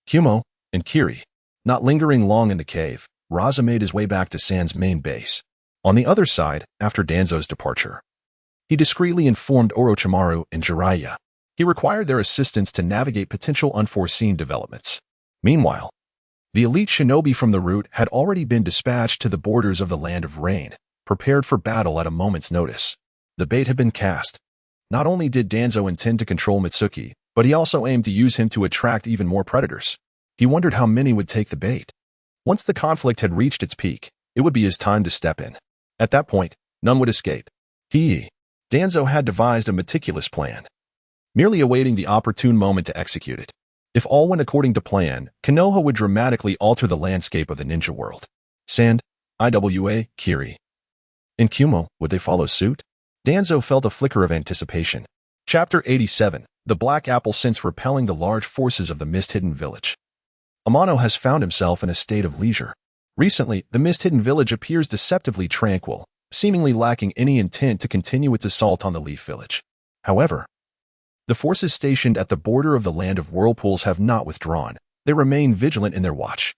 Kumo, and Kiri. Not lingering long in the cave, Raza made his way back to San's main base. On the other side, after Danzo's departure, he discreetly informed Orochimaru and Jiraiya. He required their assistance to navigate potential unforeseen developments. Meanwhile, the elite shinobi from the route had already been dispatched to the borders of the Land of Rain, prepared for battle at a moment's notice. The bait had been cast. Not only did Danzo intend to control Mitsuki, but he also aimed to use him to attract even more predators. He wondered how many would take the bait. Once the conflict had reached its peak, it would be his time to step in. At that point, none would escape. Danzo had devised a meticulous plan, merely awaiting the opportune moment to execute it. If all went according to plan, Konoha would dramatically alter the landscape of the ninja world. Sand, Iwa, Kiri, and Kumo, would they follow suit? Danzo felt a flicker of anticipation. Chapter 87, The Black Apple. Since repelling the large forces of the Mist-Hidden Village, Amano has found himself in a state of leisure. Recently, the Mist-Hidden Village appears deceptively tranquil, seemingly lacking any intent to continue its assault on the Leaf Village. However, the forces stationed at the border of the Land of Whirlpools have not withdrawn. They remain vigilant in their watch.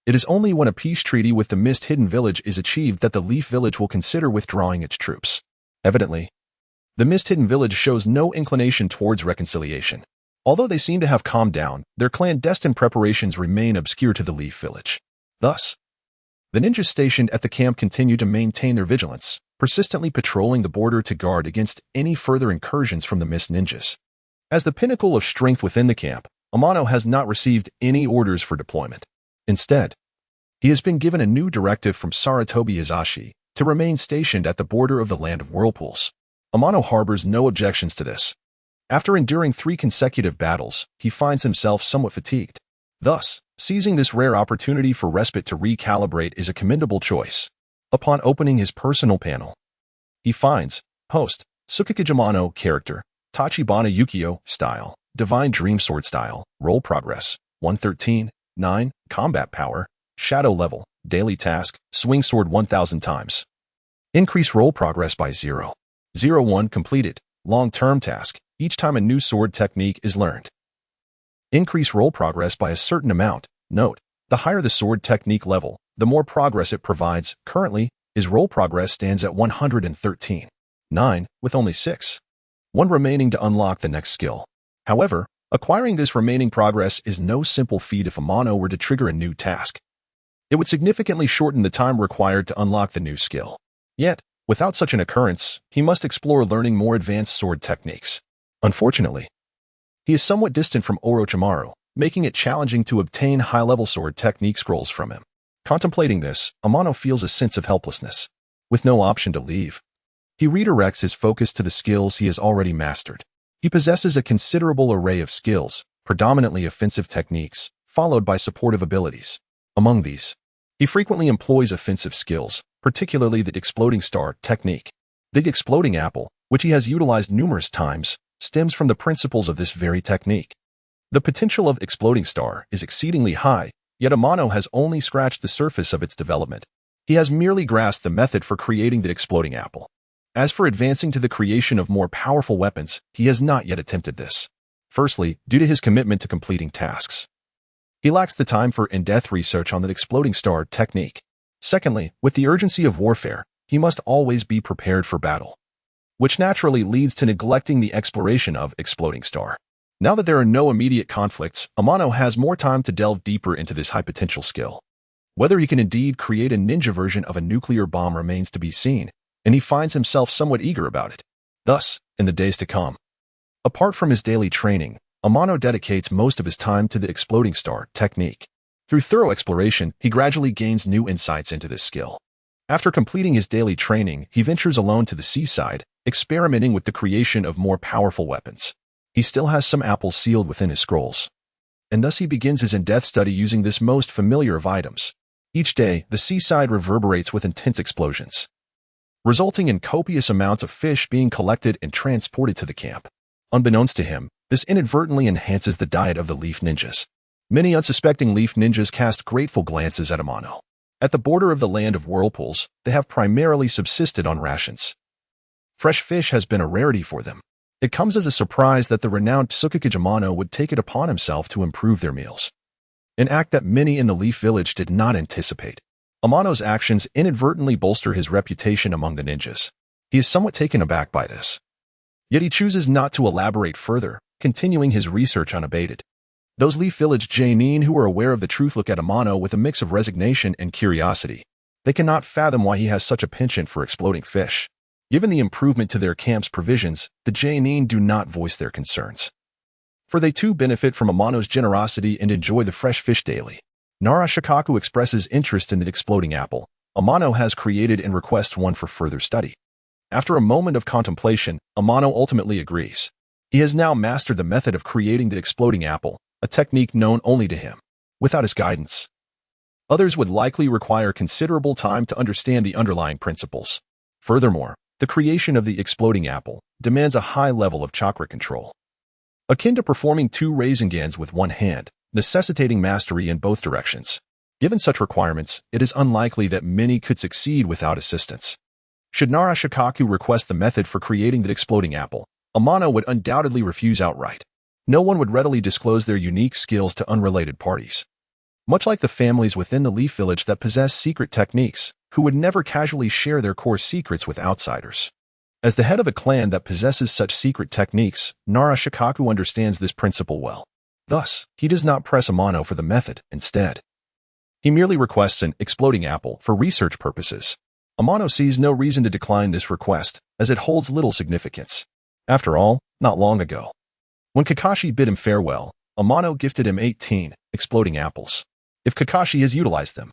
It is only when a peace treaty with the Mist-Hidden Village is achieved that the Leaf Village will consider withdrawing its troops. Evidently, the Mist-Hidden Village shows no inclination towards reconciliation. Although they seem to have calmed down, their clandestine preparations remain obscure to the Leaf Village. Thus, the ninjas stationed at the camp continue to maintain their vigilance, persistently patrolling the border to guard against any further incursions from the Mist Ninjas. As the pinnacle of strength within the camp, Amano has not received any orders for deployment. Instead, he has been given a new directive from Sarutobi Izashi to remain stationed at the border of the Land of Whirlpools. Amano harbors no objections to this. After enduring 3 consecutive battles, he finds himself somewhat fatigued. Thus, seizing this rare opportunity for respite to recalibrate is a commendable choice. Upon opening his personal panel, he finds Host, Tsukikijimano character, Tachibana Ukyo style, Divine Dream Sword style, Roll Progress, 113, 9, Combat Power, Shadow Level, Daily Task, Swing Sword 1000 times. Increase Roll Progress by 0.01 completed, Long-Term Task, each time a new sword technique is learned. Increase Roll Progress by a certain amount. Note, the higher the sword technique level, the more progress it provides. Currently, his Roll Progress stands at 113, 9, with only 1 remaining to unlock the next skill. However, acquiring this remaining progress is no simple feat if Amano were to trigger a new task. It would significantly shorten the time required to unlock the new skill. Yet, without such an occurrence, he must explore learning more advanced sword techniques. Unfortunately, he is somewhat distant from Orochimaru, making it challenging to obtain high-level sword technique scrolls from him. Contemplating this, Amano feels a sense of helplessness. With no option to leave, he redirects his focus to the skills he has already mastered. He possesses a considerable array of skills, predominantly offensive techniques, followed by supportive abilities. Among these, he frequently employs offensive skills, particularly the Exploding Star technique. The Exploding Apple, which he has utilized numerous times, stems from the principles of this very technique. The potential of Exploding Star is exceedingly high, yet Amano has only scratched the surface of its development. He has merely grasped the method for creating the Exploding Apple. As for advancing to the creation of more powerful weapons, he has not yet attempted this. Firstly, due to his commitment to completing tasks, he lacks the time for in-depth research on the Exploding Star technique. Secondly, with the urgency of warfare, he must always be prepared for battle, which naturally leads to neglecting the exploration of Exploding Star. Now that there are no immediate conflicts, Amano has more time to delve deeper into this high-potential skill. Whether he can indeed create a ninja version of a nuclear bomb remains to be seen, and he finds himself somewhat eager about it. Thus, in the days to come, apart from his daily training, Amano dedicates most of his time to the Exploding Star technique. Through thorough exploration, he gradually gains new insights into this skill. After completing his daily training, he ventures alone to the seaside, experimenting with the creation of more powerful weapons. He still has some apples sealed within his scrolls, and thus he begins his in-depth study using this most familiar of items. Each day, the seaside reverberates with intense explosions, resulting in copious amounts of fish being collected and transported to the camp. Unbeknownst to him, This inadvertently enhances the diet of the leaf ninjas. Many unsuspecting leaf ninjas cast grateful glances at Amano. At the border of the land of whirlpools, they have primarily subsisted on rations. Fresh fish has been a rarity for them. It comes as a surprise that the renowned Raikage Amano would take it upon himself to improve their meals. An act that many in the Leaf Village did not anticipate. Amano's actions inadvertently bolster his reputation among the ninjas. He is somewhat taken aback by this. Yet he chooses not to elaborate further, continuing his research unabated. Those Leaf Village Jainin who are aware of the truth look at Amano with a mix of resignation and curiosity. They cannot fathom why he has such a penchant for exploding fish. Given the improvement to their camp's provisions, the Jainin do not voice their concerns. For they too benefit from Amano's generosity and enjoy the fresh fish daily. Nara Shikaku expresses interest in the exploding apple. Amano has created and requests one for further study. After a moment of contemplation, Amano ultimately agrees. He has now mastered the method of creating the exploding apple, a technique known only to him. Without his guidance, others would likely require considerable time to understand the underlying principles. Furthermore, the creation of the exploding apple demands a high level of chakra control, akin to performing 2 Raisengans with one hand, necessitating mastery in both directions. Given such requirements, it is unlikely that many could succeed without assistance. Should Nara Shikaku request the method for creating the exploding apple, Amano would undoubtedly refuse outright. No one would readily disclose their unique skills to unrelated parties. Much like the families within the Leaf Village that possess secret techniques, who would never casually share their core secrets with outsiders. As the head of a clan that possesses such secret techniques, Nara Shikaku understands this principle well. Thus, he does not press Amano for the method. Instead, he merely requests an exploding apple for research purposes. Amano sees no reason to decline this request, as it holds little significance. After all, not long ago, when Kakashi bid him farewell, Amano gifted him 18 exploding apples. If Kakashi has utilized them,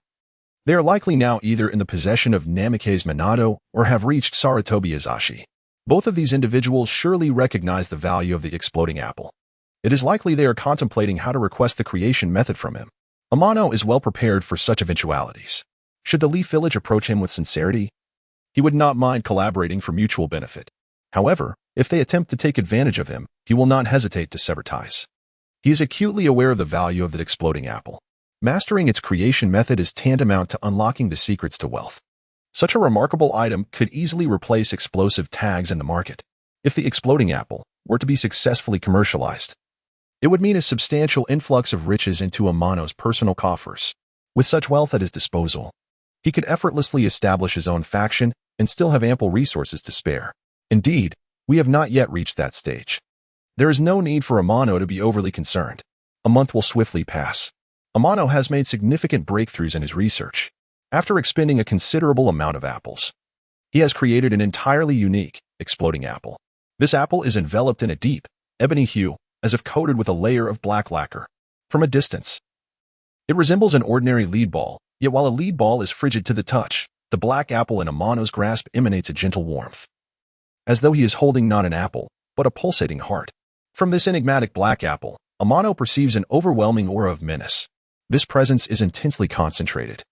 they are likely now either in the possession of Namikaze Minato or have reached Sarutobi Azashi. Both of these individuals surely recognize the value of the exploding apple. It is likely they are contemplating how to request the creation method from him. Amano is well prepared for such eventualities. Should the Leaf Village approach him with sincerity, he would not mind collaborating for mutual benefit. However, if they attempt to take advantage of him, he will not hesitate to sever ties. He is acutely aware of the value of the exploding apple. Mastering its creation method is tantamount to unlocking the secrets to wealth. Such a remarkable item could easily replace explosive tags in the market. If the exploding apple were to be successfully commercialized, it would mean a substantial influx of riches into Amano's personal coffers. With such wealth at his disposal, he could effortlessly establish his own faction and still have ample resources to spare. Indeed, we have not yet reached that stage. There is no need for Amano to be overly concerned. A month will swiftly pass. Amano has made significant breakthroughs in his research. After expending a considerable amount of apples, he has created an entirely unique, exploding apple. This apple is enveloped in a deep, ebony hue, as if coated with a layer of black lacquer. From a distance, it resembles an ordinary lead ball, yet while a lead ball is frigid to the touch, the black apple in Amano's grasp emanates a gentle warmth, as though he is holding not an apple, but a pulsating heart. From this enigmatic black apple, Amano perceives an overwhelming aura of menace. This presence is intensely concentrated,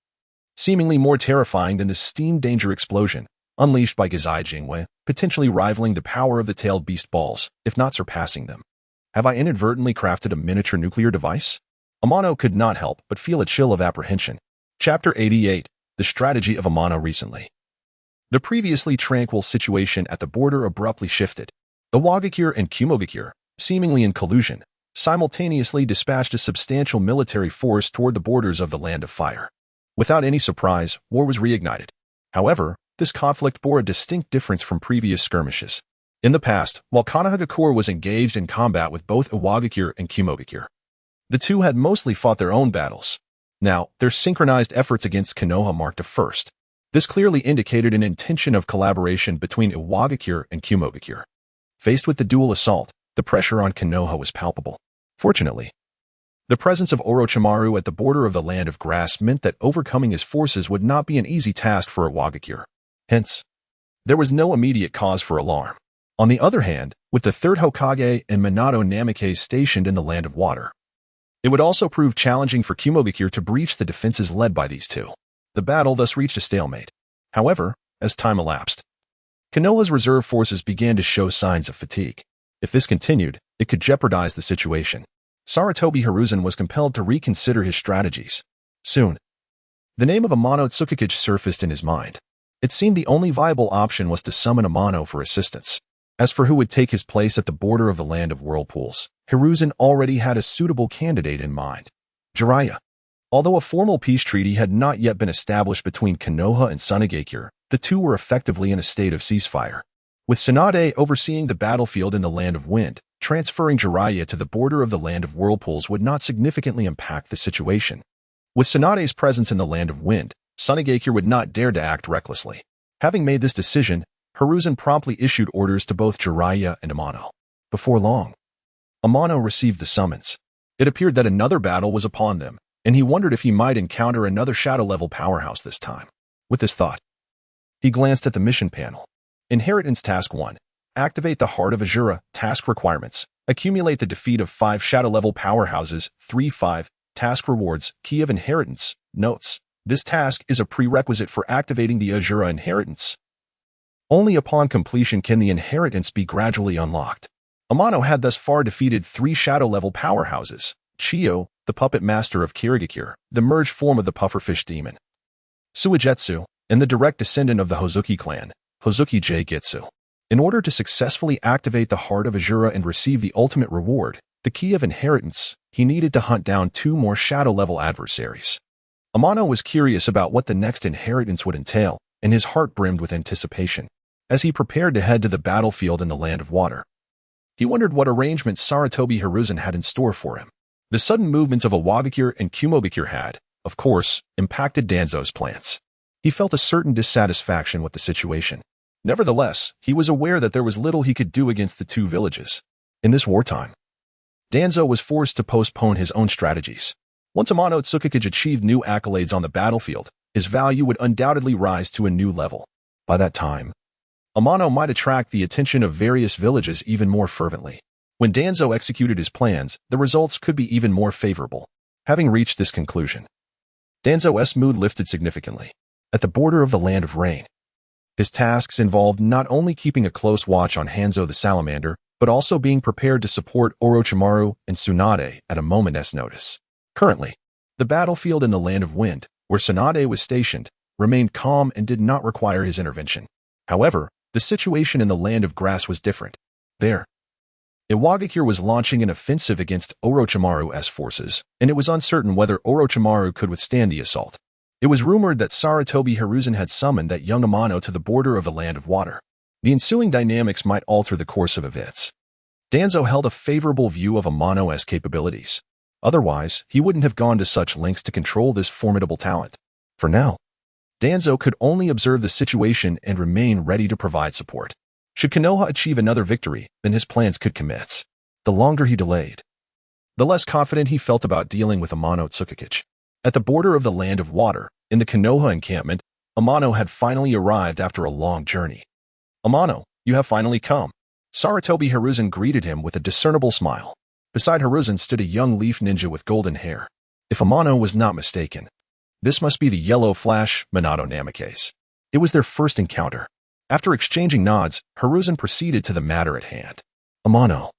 seemingly more terrifying than the steam danger explosion unleashed by Gazai Jingwei, potentially rivaling the power of the tailed beast balls, if not surpassing them. Have I inadvertently crafted a miniature nuclear device? Amano could not help but feel a chill of apprehension. Chapter 88, The Strategy of Amano Recently. The previously tranquil situation at the border abruptly shifted. The Wagakure and Kumogakure, seemingly in collusion, simultaneously dispatched a substantial military force toward the borders of the Land of Fire. Without any surprise, war was reignited. However, this conflict bore a distinct difference from previous skirmishes. In the past, while Konoha was engaged in combat with both Iwagakure and Kumogakure, the two had mostly fought their own battles. Now, their synchronized efforts against Konoha marked a first. This clearly indicated an intention of collaboration between Iwagakure and Kumogakure. Faced with the dual assault, the pressure on Konoha was palpable. Fortunately, the presence of Orochimaru at the border of the Land of Grass meant that overcoming his forces would not be an easy task for Iwagakure. Hence, there was no immediate cause for alarm. On the other hand, with the third Hokage and Minato Namikaze stationed in the Land of Water, it would also prove challenging for Kumogakure to breach the defenses led by these two. The battle thus reached a stalemate. However, as time elapsed, Konoha's reserve forces began to show signs of fatigue. If this continued, it could jeopardize the situation. Sarutobi Hiruzen was compelled to reconsider his strategies. Soon, the name of Amano Tsukikage surfaced in his mind. It seemed the only viable option was to summon Amano for assistance. As for who would take his place at the border of the Land of Whirlpools, Hiruzen already had a suitable candidate in mind. Jiraiya. Although a formal peace treaty had not yet been established between Konoha and Sunagakure, the two were effectively in a state of ceasefire. With Tsunade overseeing the battlefield in the Land of Wind, transferring Jiraiya to the border of the Land of Whirlpools would not significantly impact the situation. With Tsunade's presence in the Land of Wind, Sunagakure would not dare to act recklessly. Having made this decision, Hiruzen promptly issued orders to both Jiraiya and Amano. Before long, Amano received the summons. It appeared that another battle was upon them, and he wondered if he might encounter another shadow-level powerhouse this time. With this thought, he glanced at the mission panel. Inheritance Task 1. Activate the Heart of Azura. Task Requirements. Accumulate the defeat of 5 shadow-level powerhouses. 3-5. Task Rewards. Key of Inheritance. Notes. This task is a prerequisite for activating the Azura Inheritance. Only upon completion can the inheritance be gradually unlocked. Amano had thus far defeated 3 shadow-level powerhouses: Chiyo, the puppet master of Kirigakure, the merged form of the pufferfish demon; Suigetsu, and the direct descendant of the Hozuki clan, Hozuki J-Gitsu. In order to successfully activate the Heart of Azura and receive the ultimate reward, the Key of Inheritance, he needed to hunt down 2 more shadow-level adversaries. Amano was curious about what the next inheritance would entail, and his heart brimmed with anticipation. As he prepared to head to the battlefield in the Land of Water, he wondered what arrangements Sarutobi Hiruzen had in store for him. The sudden movements of Iwagakure and Kumogakure had, of course, impacted Danzo's plans. He felt a certain dissatisfaction with the situation. Nevertheless, he was aware that there was little he could do against the 2 villages. In this wartime, Danzo was forced to postpone his own strategies. Once Amano Tsukikage achieved new accolades on the battlefield, his value would undoubtedly rise to a new level. By that time, Amano might attract the attention of various villages even more fervently. When Danzo executed his plans, the results could be even more favorable. Having reached this conclusion, Danzo's mood lifted significantly. At the border of the Land of Rain, his tasks involved not only keeping a close watch on Hanzo the Salamander, but also being prepared to support Orochimaru and Tsunade at a moment's notice. Currently, the battlefield in the Land of Wind, where Tsunade was stationed, remained calm and did not require his intervention. However, the situation in the Land of Grass was different. There, Iwagakure was launching an offensive against Orochimaru's forces, and it was uncertain whether Orochimaru could withstand the assault. It was rumored that Sarutobi Hiruzen had summoned that young Amano to the border of the Land of Water. The ensuing dynamics might alter the course of events. Danzo held a favorable view of Amano's capabilities. Otherwise, he wouldn't have gone to such lengths to control this formidable talent. For now, Danzo could only observe the situation and remain ready to provide support. Should Konoha achieve another victory, then his plans could commence. The longer he delayed, the less confident he felt about dealing with Amano Tsukikage. At the border of the Land of Water, in the Konoha encampment, Amano had finally arrived after a long journey. "Amano, you have finally come." Sarutobi Hiruzen greeted him with a discernible smile. Beside Hiruzen stood a young leaf ninja with golden hair. If Amano was not mistaken, this must be the Yellow Flash Minato Namikaze. It was their first encounter. After exchanging nods, Hiruzen proceeded to the matter at hand. "Amano,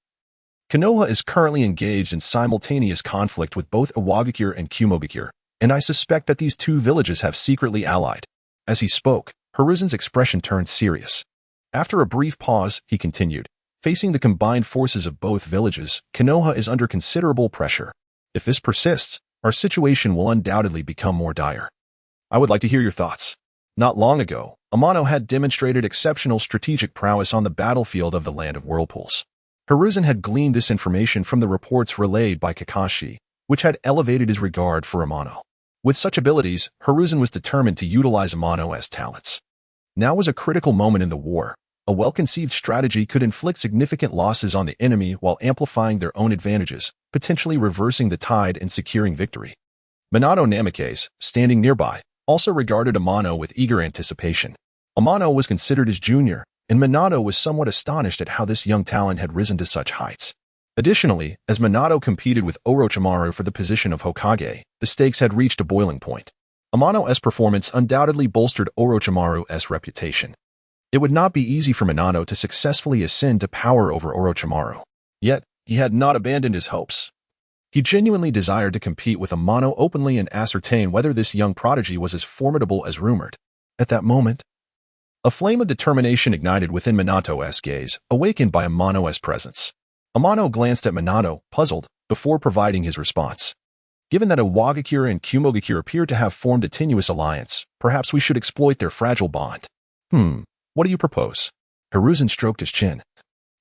Konoha is currently engaged in simultaneous conflict with both Iwagakure and Kumogakure, and I suspect that these 2 villages have secretly allied." As he spoke, Hiruzen's expression turned serious. After a brief pause, he continued, "Facing the combined forces of both villages, Konoha is under considerable pressure. If this persists, our situation will undoubtedly become more dire. I would like to hear your thoughts." Not long ago, Amano had demonstrated exceptional strategic prowess on the battlefield of the Land of Whirlpools. Hiruzen had gleaned this information from the reports relayed by Kakashi, which had elevated his regard for Amano. With such abilities, Hiruzen was determined to utilize Amano's talents. Now was a critical moment in the war. A well-conceived strategy could inflict significant losses on the enemy while amplifying their own advantages, potentially reversing the tide and securing victory. Minato Namikaze, standing nearby, also regarded Amano with eager anticipation. Amano was considered his junior, and Minato was somewhat astonished at how this young talent had risen to such heights. Additionally, as Minato competed with Orochimaru for the position of Hokage, the stakes had reached a boiling point. Amano's performance undoubtedly bolstered Orochimaru's reputation. It would not be easy for Minato to successfully ascend to power over Orochimaru. Yet, he had not abandoned his hopes. He genuinely desired to compete with Amano openly and ascertain whether this young prodigy was as formidable as rumored. At that moment, a flame of determination ignited within Minato's gaze, awakened by Amano's presence. Amano glanced at Minato, puzzled, before providing his response. Given that Iwagakure and Kumogakure appear to have formed a tenuous alliance, perhaps we should exploit their fragile bond. What do you propose? Hiruzen stroked his chin,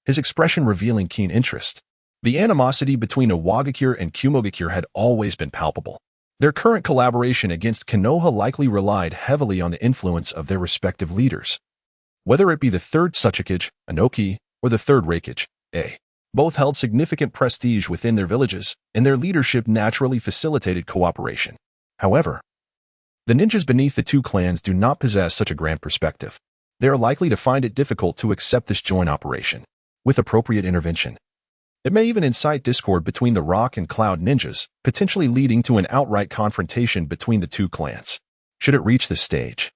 his expression revealing keen interest. The animosity between Iwagakure and Kumogakure had always been palpable. Their current collaboration against Konoha likely relied heavily on the influence of their respective leaders. Whether it be the third Tsuchikage, Anoki, or the third Raikage, both held significant prestige within their villages, and their leadership naturally facilitated cooperation. However, the ninjas beneath the two clans do not possess such a grand perspective. They are likely to find it difficult to accept this joint operation. With appropriate intervention, it may even incite discord between the Rock and Cloud ninjas, potentially leading to an outright confrontation between the two clans. Should it reach this stage?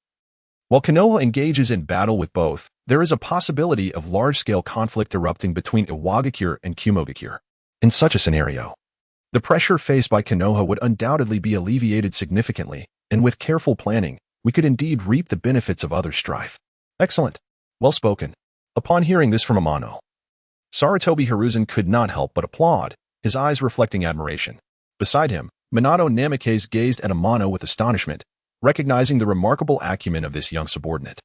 While Konoha engages in battle with both, there is a possibility of large-scale conflict erupting between Iwagakure and Kumogakure. In such a scenario, the pressure faced by Konoha would undoubtedly be alleviated significantly, and with careful planning, we could indeed reap the benefits of other strife. Excellent. Well spoken. Upon hearing this from Amano, Sarutobi Hiruzen could not help but applaud, his eyes reflecting admiration. Beside him, Minato Namikaze gazed at Amano with astonishment, recognizing the remarkable acumen of this young subordinate.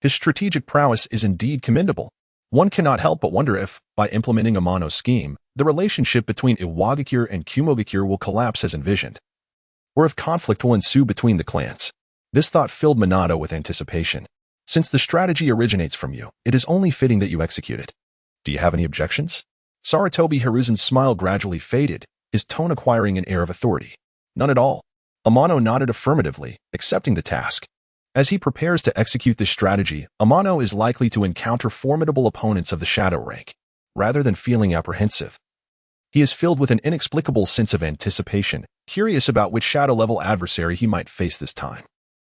His strategic prowess is indeed commendable. One cannot help but wonder if, by implementing Amano's scheme, the relationship between Iwagakure and Kumogakure will collapse as envisioned, or if conflict will ensue between the clans. This thought filled Minato with anticipation. Since the strategy originates from you, it is only fitting that you execute it. Do you have any objections? Sarutobi Hiruzen's smile gradually faded, his tone acquiring an air of authority. None at all. Amano nodded affirmatively, accepting the task. As he prepares to execute this strategy, Amano is likely to encounter formidable opponents of the shadow rank. Rather than feeling apprehensive, he is filled with an inexplicable sense of anticipation, curious about which shadow-level adversary he might face this time.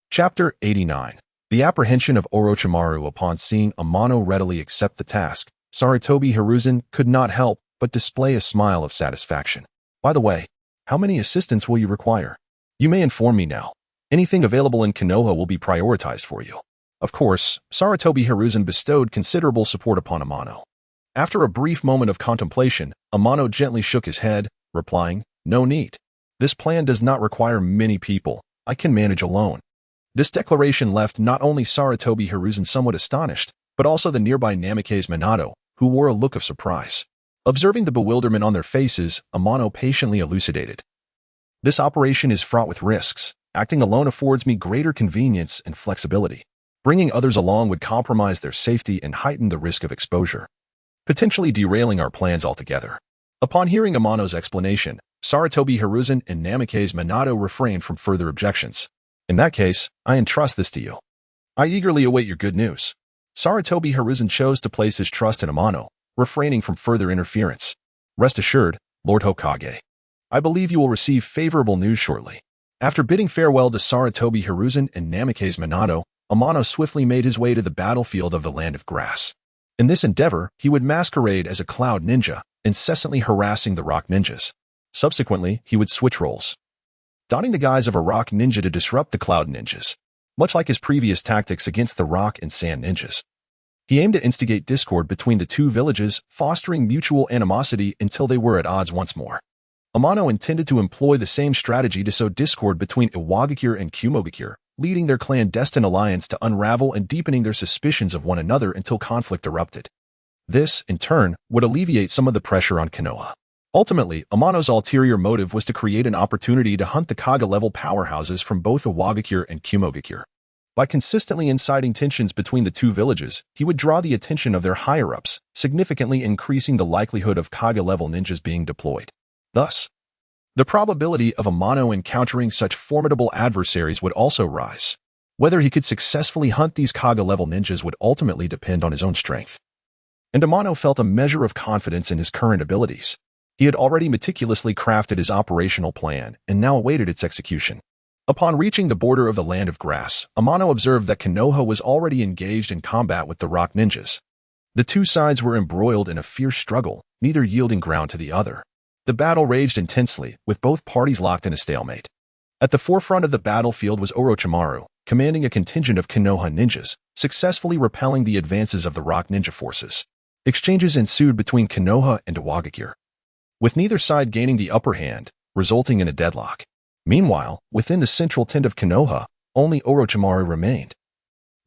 Chapter 89. The apprehension of Orochimaru upon seeing Amano readily accept the task, Sarutobi Hiruzen could not help but display a smile of satisfaction. By the way, how many assistants will you require? You may inform me now. Anything available in Konoha will be prioritized for you. Of course, Sarutobi Hiruzen bestowed considerable support upon Amano. After a brief moment of contemplation, Amano gently shook his head, replying, "No need. This plan does not require many people. I can manage alone." This declaration left not only Sarutobi Hiruzen somewhat astonished, but also the nearby Namikaze Minato, who wore a look of surprise. Observing the bewilderment on their faces, Amano patiently elucidated. This operation is fraught with risks. Acting alone affords me greater convenience and flexibility. Bringing others along would compromise their safety and heighten the risk of exposure, potentially derailing our plans altogether. Upon hearing Amano's explanation, Sarutobi Hiruzen and Namikaze Minato refrained from further objections. In that case, I entrust this to you. I eagerly await your good news. Sarutobi Hiruzen chose to place his trust in Amano, refraining from further interference. Rest assured, Lord Hokage, I believe you will receive favorable news shortly. After bidding farewell to Sarutobi Hiruzen and Namikaze Minato, Amano swiftly made his way to the battlefield of the Land of Grass. In this endeavor, he would masquerade as a cloud ninja, incessantly harassing the rock ninjas. Subsequently, he would switch roles, donning the guise of a rock ninja to disrupt the cloud ninjas. Much like his previous tactics against the rock and sand ninjas, he aimed to instigate discord between the two villages, fostering mutual animosity until they were at odds once more. Amano intended to employ the same strategy to sow discord between Iwagakure and Kumogakure, leading their clandestine alliance to unravel and deepening their suspicions of one another until conflict erupted. This, in turn, would alleviate some of the pressure on Konoha. Ultimately, Amano's ulterior motive was to create an opportunity to hunt the Kage-level powerhouses from both Iwagakure and Kumogakure. By consistently inciting tensions between the two villages, he would draw the attention of their higher-ups, significantly increasing the likelihood of Kage-level ninjas being deployed. Thus, the probability of Amano encountering such formidable adversaries would also rise. Whether he could successfully hunt these Kage-level ninjas would ultimately depend on his own strength. And Amano felt a measure of confidence in his current abilities. He had already meticulously crafted his operational plan and now awaited its execution. Upon reaching the border of the Land of Grass, Amano observed that Konoha was already engaged in combat with the rock ninjas. The two sides were embroiled in a fierce struggle, neither yielding ground to the other. The battle raged intensely, with both parties locked in a stalemate. At the forefront of the battlefield was Orochimaru, commanding a contingent of Konoha ninjas, successfully repelling the advances of the rock ninja forces. Exchanges ensued between Konoha and Iwagakure, with neither side gaining the upper hand, resulting in a deadlock. Meanwhile, within the central tent of Konoha, only Orochimaru remained.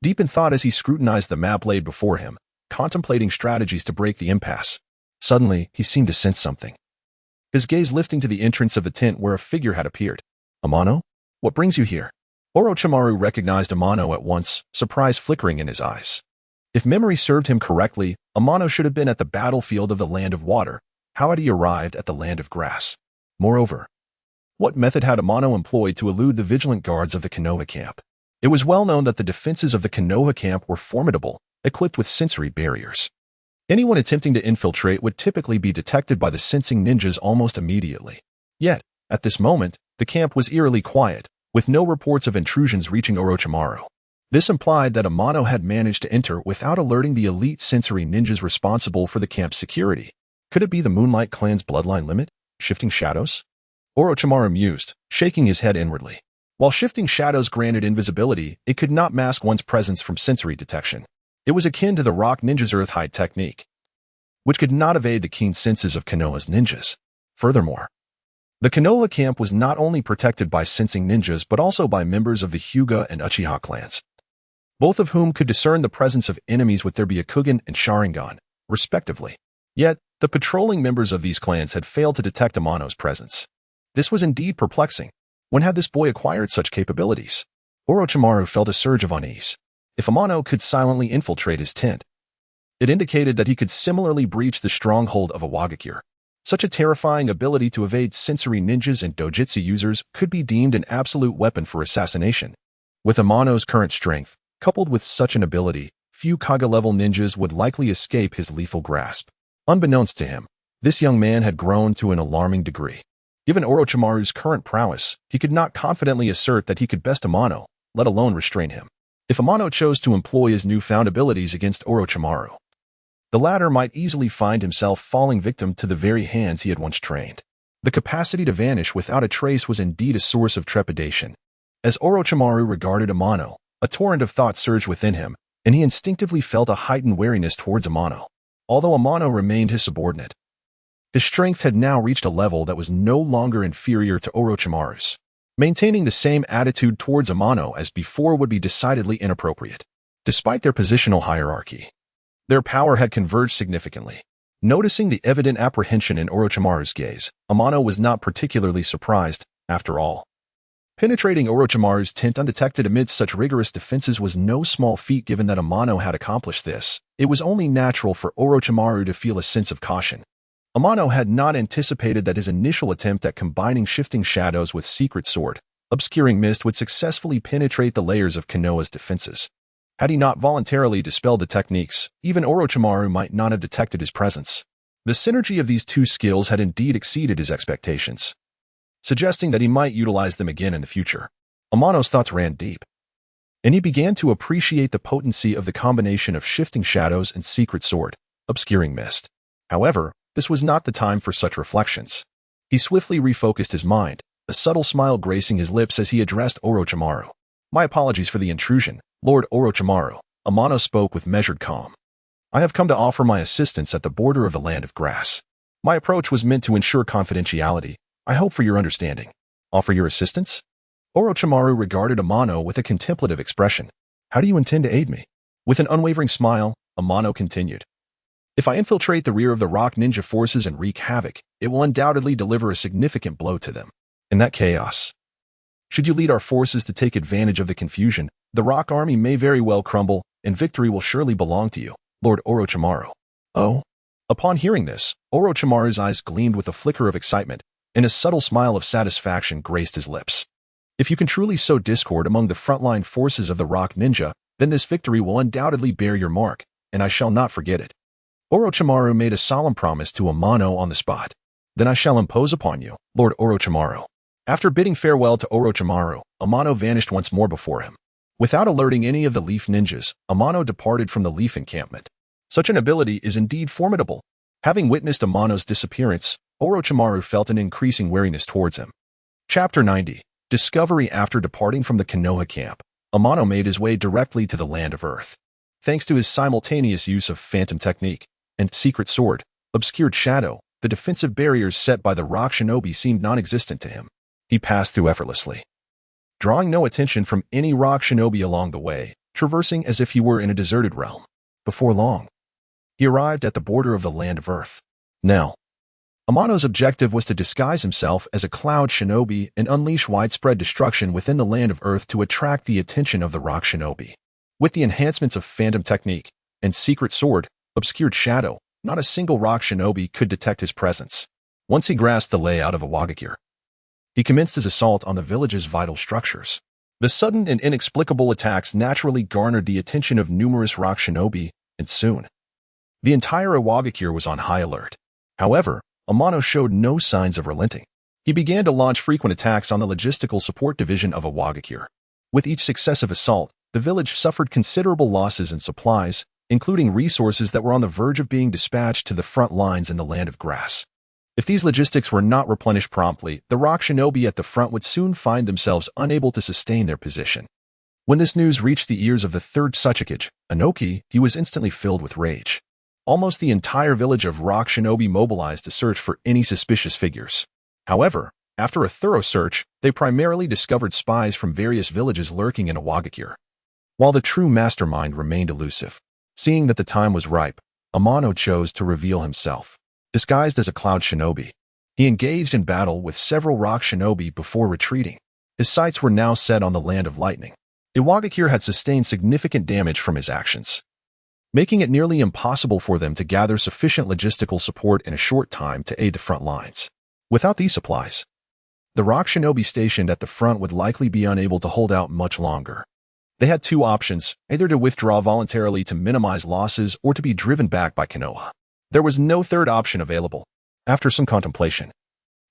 Deep in thought as he scrutinized the map laid before him, contemplating strategies to break the impasse. Suddenly, he seemed to sense something. His gaze lifting to the entrance of the tent where a figure had appeared. Amano? What brings you here? Orochimaru recognized Amano at once, surprise flickering in his eyes. If memory served him correctly, Amano should have been at the battlefield of the Land of Water. How had he arrived at the Land of Grass? Moreover, what method had Amano employed to elude the vigilant guards of the Konoha camp? It was well known that the defenses of the Konoha camp were formidable, equipped with sensory barriers. Anyone attempting to infiltrate would typically be detected by the sensing ninjas almost immediately. Yet, at this moment, the camp was eerily quiet, with no reports of intrusions reaching Orochimaru. This implied that Amano had managed to enter without alerting the elite sensory ninjas responsible for the camp's security. Could it be the Moonlight Clan's bloodline limit? Shifting shadows? Orochimaru mused, shaking his head inwardly. While shifting shadows granted invisibility, it could not mask one's presence from sensory detection. It was akin to the rock ninja's earth-hide technique, which could not evade the keen senses of Konoha's ninjas. Furthermore, the Konoha camp was not only protected by sensing ninjas but also by members of the Hyuga and Uchiha clans, both of whom could discern the presence of enemies with their Byakugan and Sharingan, respectively. Yet, the patrolling members of these clans had failed to detect Amano's presence. This was indeed perplexing. When had this boy acquired such capabilities? Orochimaru felt a surge of unease. If Amano could silently infiltrate his tent, it indicated that he could similarly breach the stronghold of Iwagakure. Such a terrifying ability to evade sensory ninjas and dojutsu users could be deemed an absolute weapon for assassination. With Amano's current strength, coupled with such an ability, few Kage-level ninjas would likely escape his lethal grasp. Unbeknownst to him, this young man had grown to an alarming degree. Given Orochimaru's current prowess, he could not confidently assert that he could best Amano, let alone restrain him. If Amano chose to employ his newfound abilities against Orochimaru, the latter might easily find himself falling victim to the very hands he had once trained. The capacity to vanish without a trace was indeed a source of trepidation. As Orochimaru regarded Amano, a torrent of thought surged within him, and he instinctively felt a heightened wariness towards Amano. Although Amano remained his subordinate, his strength had now reached a level that was no longer inferior to Orochimaru's. Maintaining the same attitude towards Amano as before would be decidedly inappropriate. Despite their positional hierarchy, their power had converged significantly. Noticing the evident apprehension in Orochimaru's gaze, Amano was not particularly surprised, after all. Penetrating Orochimaru's tent undetected amidst such rigorous defenses was no small feat given that Amano had accomplished this. It was only natural for Orochimaru to feel a sense of caution. Amano had not anticipated that his initial attempt at combining shifting shadows with secret sword, obscuring mist would successfully penetrate the layers of Konoha's defenses. Had he not voluntarily dispelled the techniques, even Orochimaru might not have detected his presence. The synergy of these two skills had indeed exceeded his expectations, suggesting that he might utilize them again in the future. Amano's thoughts ran deep, and he began to appreciate the potency of the combination of shifting shadows and secret sword, obscuring mist. However, this was not the time for such reflections. He swiftly refocused his mind, a subtle smile gracing his lips as he addressed Orochimaru. My apologies for the intrusion, Lord Orochimaru. Amano spoke with measured calm. I have come to offer my assistance at the border of the Land of Grass. My approach was meant to ensure confidentiality. I hope for your understanding. Offer your assistance? Orochimaru regarded Amano with a contemplative expression. How do you intend to aid me? With an unwavering smile, Amano continued. If I infiltrate the rear of the rock ninja forces and wreak havoc, it will undoubtedly deliver a significant blow to them. In that chaos, should you lead our forces to take advantage of the confusion, the rock army may very well crumble, and victory will surely belong to you, Lord Orochimaru. Oh? Upon hearing this, Orochimaru's eyes gleamed with a flicker of excitement, and a subtle smile of satisfaction graced his lips. If you can truly sow discord among the frontline forces of the rock ninja, then this victory will undoubtedly bear your mark, and I shall not forget it. Orochimaru made a solemn promise to Amano on the spot. Then I shall impose upon you, Lord Orochimaru. After bidding farewell to Orochimaru, Amano vanished once more before him. Without alerting any of the Leaf ninjas, Amano departed from the Leaf encampment. Such an ability is indeed formidable. Having witnessed Amano's disappearance, Orochimaru felt an increasing wariness towards him. Chapter 90. Discovery. After departing from the Konoha camp, Amano made his way directly to the land of Earth. Thanks to his simultaneous use of Phantom Technique and Secret Sword, Obscured Shadow, the defensive barriers set by the Rock Shinobi seemed non-existent to him. He passed through effortlessly, drawing no attention from any Rock Shinobi along the way, traversing as if he were in a deserted realm. Before long, he arrived at the border of the land of Earth. Now, Amano's objective was to disguise himself as a Cloud Shinobi and unleash widespread destruction within the land of Earth to attract the attention of the Rock Shinobi. With the enhancements of Phantom Technique and Secret Sword, Obscured Shadow, not a single Rock Shinobi could detect his presence. Once he grasped the layout of Awagakure, he commenced his assault on the village's vital structures. The sudden and inexplicable attacks naturally garnered the attention of numerous Rock Shinobi, and soon, the entire Awagakure was on high alert. However, Amano showed no signs of relenting. He began to launch frequent attacks on the logistical support division of Awagakure. With each successive assault, the village suffered considerable losses in supplies, including resources that were on the verge of being dispatched to the front lines in the Land of Grass. If these logistics were not replenished promptly, the Rock Shinobi at the front would soon find themselves unable to sustain their position. When this news reached the ears of the third Tsuchikage, Inoki, he was instantly filled with rage. Almost the entire village of Rock Shinobi mobilized to search for any suspicious figures. However, after a thorough search, they primarily discovered spies from various villages lurking in Awagakure. While the true mastermind remained elusive, seeing that the time was ripe, Amano chose to reveal himself. Disguised as a Cloud Shinobi, he engaged in battle with several Rock Shinobi before retreating. His sights were now set on the Land of Lightning. Awagakure had sustained significant damage from his actions, making it nearly impossible for them to gather sufficient logistical support in a short time to aid the front lines. Without these supplies, the Rock Shinobi stationed at the front would likely be unable to hold out much longer. They had two options, either to withdraw voluntarily to minimize losses or to be driven back by Konoha. There was no third option available. After some contemplation,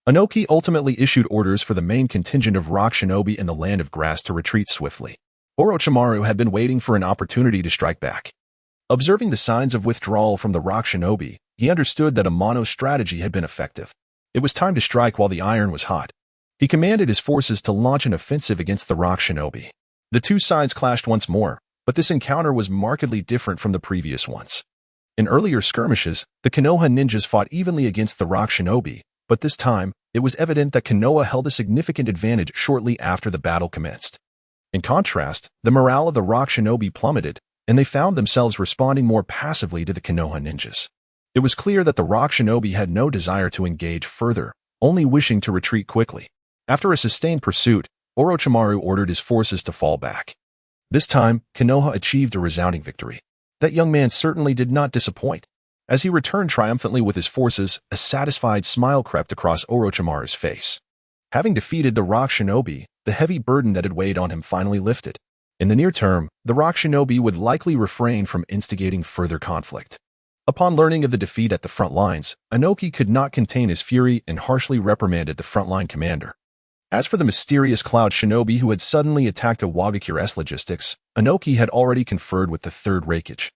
Inoki ultimately issued orders for the main contingent of Rock Shinobi in the Land of Grass to retreat swiftly. Orochimaru had been waiting for an opportunity to strike back. Observing the signs of withdrawal from the Rock Shinobi, he understood that Amano's strategy had been effective. It was time to strike while the iron was hot. He commanded his forces to launch an offensive against the Rock Shinobi. The two sides clashed once more, but this encounter was markedly different from the previous ones. In earlier skirmishes, the Konoha ninjas fought evenly against the Rock Shinobi, but this time, it was evident that Konoha held a significant advantage shortly after the battle commenced. In contrast, the morale of the Rock Shinobi plummeted, and they found themselves responding more passively to the Konoha ninjas. It was clear that the Rock Shinobi had no desire to engage further, only wishing to retreat quickly. After a sustained pursuit, Orochimaru ordered his forces to fall back. This time, Konoha achieved a resounding victory. That young man certainly did not disappoint. As he returned triumphantly with his forces, a satisfied smile crept across Orochimaru's face. Having defeated the Rock Shinobi, the heavy burden that had weighed on him finally lifted. In the near term, the Rock Shinobi would likely refrain from instigating further conflict. Upon learning of the defeat at the front lines, Inoki could not contain his fury and harshly reprimanded the frontline commander. As for the mysterious Cloud Shinobi who had suddenly attacked Awagakure's logistics, Inoki had already conferred with the third Raikage.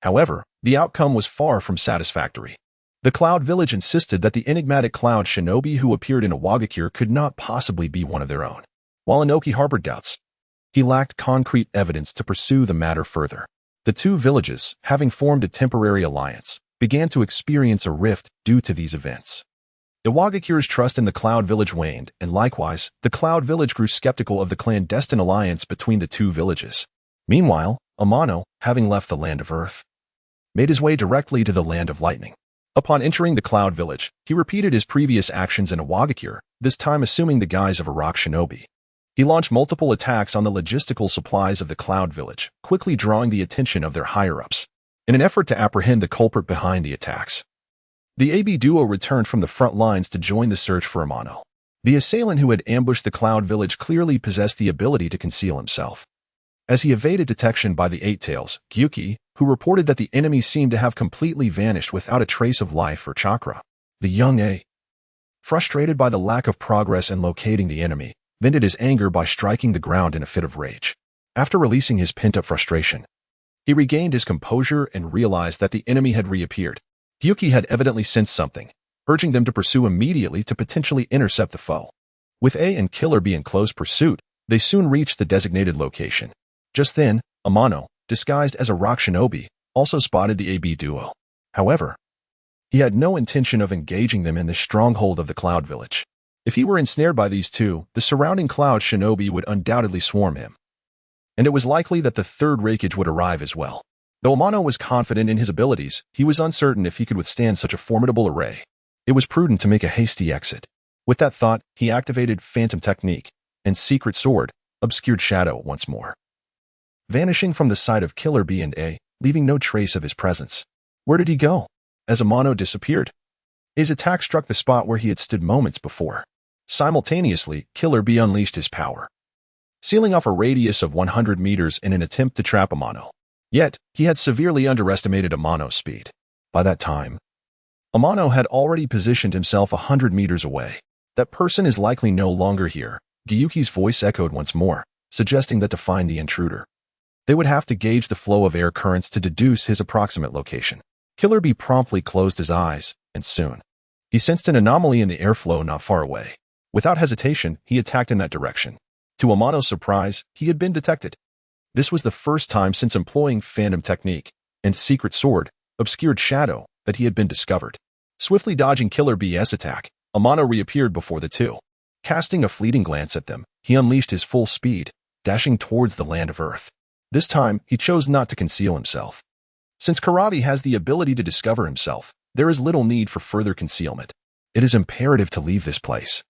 However, the outcome was far from satisfactory. The Cloud Village insisted that the enigmatic Cloud Shinobi who appeared in Awagakure could not possibly be one of their own. While Inoki harbored doubts, he lacked concrete evidence to pursue the matter further. The two villages, having formed a temporary alliance, began to experience a rift due to these events. Awagakure's trust in the Cloud Village waned, and likewise, the Cloud Village grew skeptical of the clandestine alliance between the two villages. Meanwhile, Amano, having left the Land of Earth, made his way directly to the Land of Lightning. Upon entering the Cloud Village, he repeated his previous actions in Awagakure, this time assuming the guise of a Rock Shinobi. He launched multiple attacks on the logistical supplies of the Cloud Village, quickly drawing the attention of their higher-ups. In an effort to apprehend the culprit behind the attacks, the AB duo returned from the front lines to join the search for Amano. The assailant who had ambushed the Cloud Village clearly possessed the ability to conceal himself. As he evaded detection by the Eight Tails, Gyuki, who reported that the enemy seemed to have completely vanished without a trace of life or chakra. The young A, frustrated by the lack of progress in locating the enemy, vented his anger by striking the ground in a fit of rage. After releasing his pent-up frustration, he regained his composure and realized that the enemy had reappeared. Gyuki had evidently sensed something, urging them to pursue immediately to potentially intercept the foe. With A and Killer Bee in close pursuit, they soon reached the designated location. Just then, Amano, disguised as a rock shinobi, also spotted the AB duo. However, he had no intention of engaging them in the stronghold of the Cloud Village. If he were ensnared by these two, the surrounding Cloud Shinobi would undoubtedly swarm him. And it was likely that the third Raikage would arrive as well. Though Amano was confident in his abilities, he was uncertain if he could withstand such a formidable array. It was prudent to make a hasty exit. With that thought, he activated Phantom Technique and Secret Sword, Obscured Shadow once more. Vanishing from the sight of Killer Bee and A, leaving no trace of his presence. Where did he go? As Amano disappeared, his attack struck the spot where he had stood moments before. Simultaneously, Killer Bee unleashed his power, sealing off a radius of 100 meters in an attempt to trap Amano. Yet, he had severely underestimated Amano's speed. By that time, Amano had already positioned himself 100 meters away. That person is likely no longer here. Gyuki's voice echoed once more, suggesting that to find the intruder, they would have to gauge the flow of air currents to deduce his approximate location. Killer Bee promptly closed his eyes, and soon, he sensed an anomaly in the airflow not far away. Without hesitation, he attacked in that direction. To Amano's surprise, he had been detected. This was the first time since employing Phantom Technique and Secret Sword, Obscured Shadow, that he had been discovered. Swiftly dodging Killer Bee's attack, Amano reappeared before the two. Casting a fleeting glance at them, he unleashed his full speed, dashing towards the land of Earth. This time, he chose not to conceal himself. Since Karabi has the ability to discover himself, there is little need for further concealment. It is imperative to leave this place,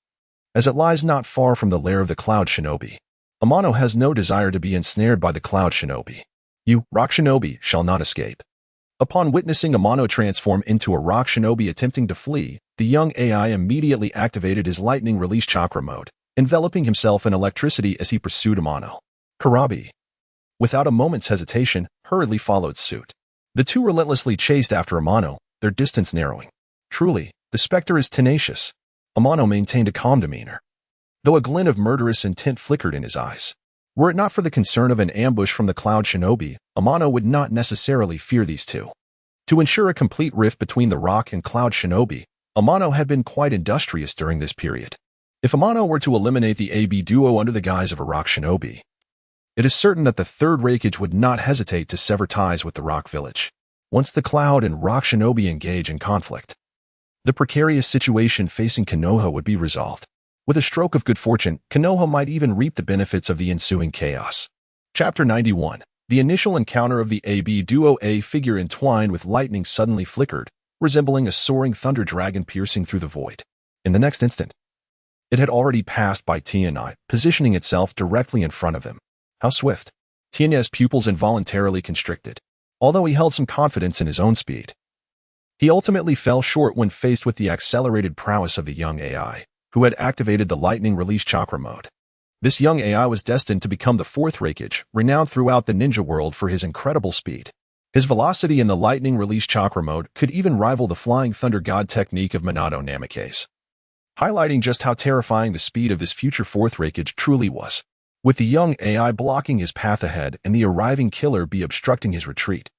as it lies not far from the lair of the Cloud Shinobi. Amano has no desire to be ensnared by the Cloud Shinobi. You, Rock Shinobi, shall not escape. Upon witnessing Amano transform into a Rock Shinobi attempting to flee, the young AI immediately activated his lightning release chakra mode, enveloping himself in electricity as he pursued Amano. Karabi, without a moment's hesitation, hurriedly followed suit. The two relentlessly chased after Amano, their distance narrowing. Truly, the specter is tenacious. Amano maintained a calm demeanor, though a glint of murderous intent flickered in his eyes. Were it not for the concern of an ambush from the Cloud Shinobi, Amano would not necessarily fear these two. To ensure a complete rift between the Rock and Cloud Shinobi, Amano had been quite industrious during this period. If Amano were to eliminate the AB duo under the guise of a Rock Shinobi, it is certain that the third Raikage would not hesitate to sever ties with the Rock Village. Once the Cloud and Rock Shinobi engage in conflict, the precarious situation facing Konoha would be resolved. With a stroke of good fortune, Konoha might even reap the benefits of the ensuing chaos. Chapter 91. The initial encounter of the AB duo. A figure entwined with lightning suddenly flickered, resembling a soaring thunder dragon piercing through the void. In the next instant, it had already passed by Tianai, positioning itself directly in front of him. How swift! Tianai's pupils involuntarily constricted. Although he held some confidence in his own speed, he ultimately fell short when faced with the accelerated prowess of the young AI, who had activated the lightning release chakra mode. This young AI was destined to become the fourth Raikage, renowned throughout the ninja world for his incredible speed. His velocity in the lightning release chakra mode could even rival the flying thunder god technique of Minato Namikaze, highlighting just how terrifying the speed of this future fourth Raikage truly was. With the young AI blocking his path ahead and the arriving Killer Bee obstructing his retreat,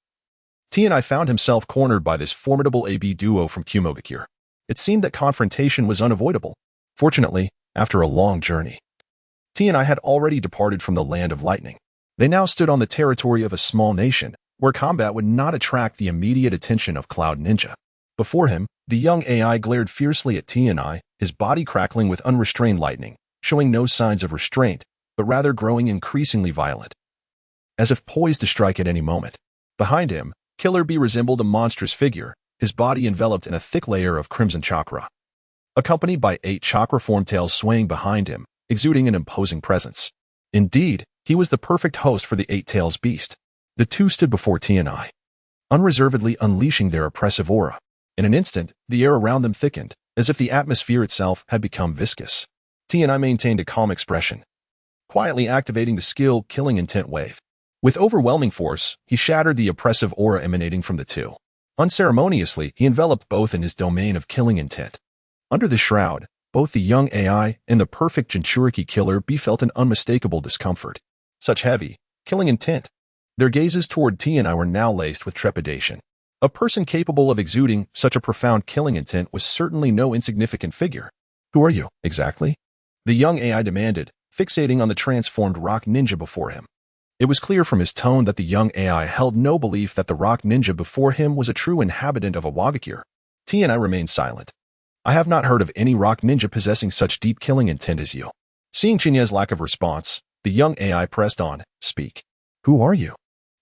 Tianai found himself cornered by this formidable AB duo from Kumogakure. It seemed that confrontation was unavoidable. Fortunately, after a long journey, Tianai had already departed from the land of lightning. They now stood on the territory of a small nation, where combat would not attract the immediate attention of Cloud Ninja. Before him, the young AI glared fiercely at Tianai, his body crackling with unrestrained lightning, showing no signs of restraint, but rather growing increasingly violent, as if poised to strike at any moment. Behind him, Killer Bee resembled a monstrous figure, his body enveloped in a thick layer of crimson chakra, accompanied by 8 chakra-formed tails swaying behind him, exuding an imposing presence. Indeed, he was the perfect host for the 8-tails beast. The two stood before Tianai, unreservedly unleashing their oppressive aura. In an instant, the air around them thickened, as if the atmosphere itself had become viscous. Tianai maintained a calm expression, quietly activating the skill Killing Intent wave. With overwhelming force, he shattered the oppressive aura emanating from the two. Unceremoniously, he enveloped both in his domain of Killing Intent. Under the shroud, both the young AI and the perfect Jinchuriki Killer Bee felt an unmistakable discomfort. Such heavy, killing intent. Their gazes toward Tianai were now laced with trepidation. A person capable of exuding such a profound killing intent was certainly no insignificant figure. Who are you, exactly? The young AI demanded, fixating on the transformed rock ninja before him. It was clear from his tone that the young AI held no belief that the rock ninja before him was a true inhabitant of a Wagakure. Tianai remained silent. I have not heard of any rock ninja possessing such deep killing intent as you. Seeing Chinya's lack of response, the young AI pressed on, speak. Who are you?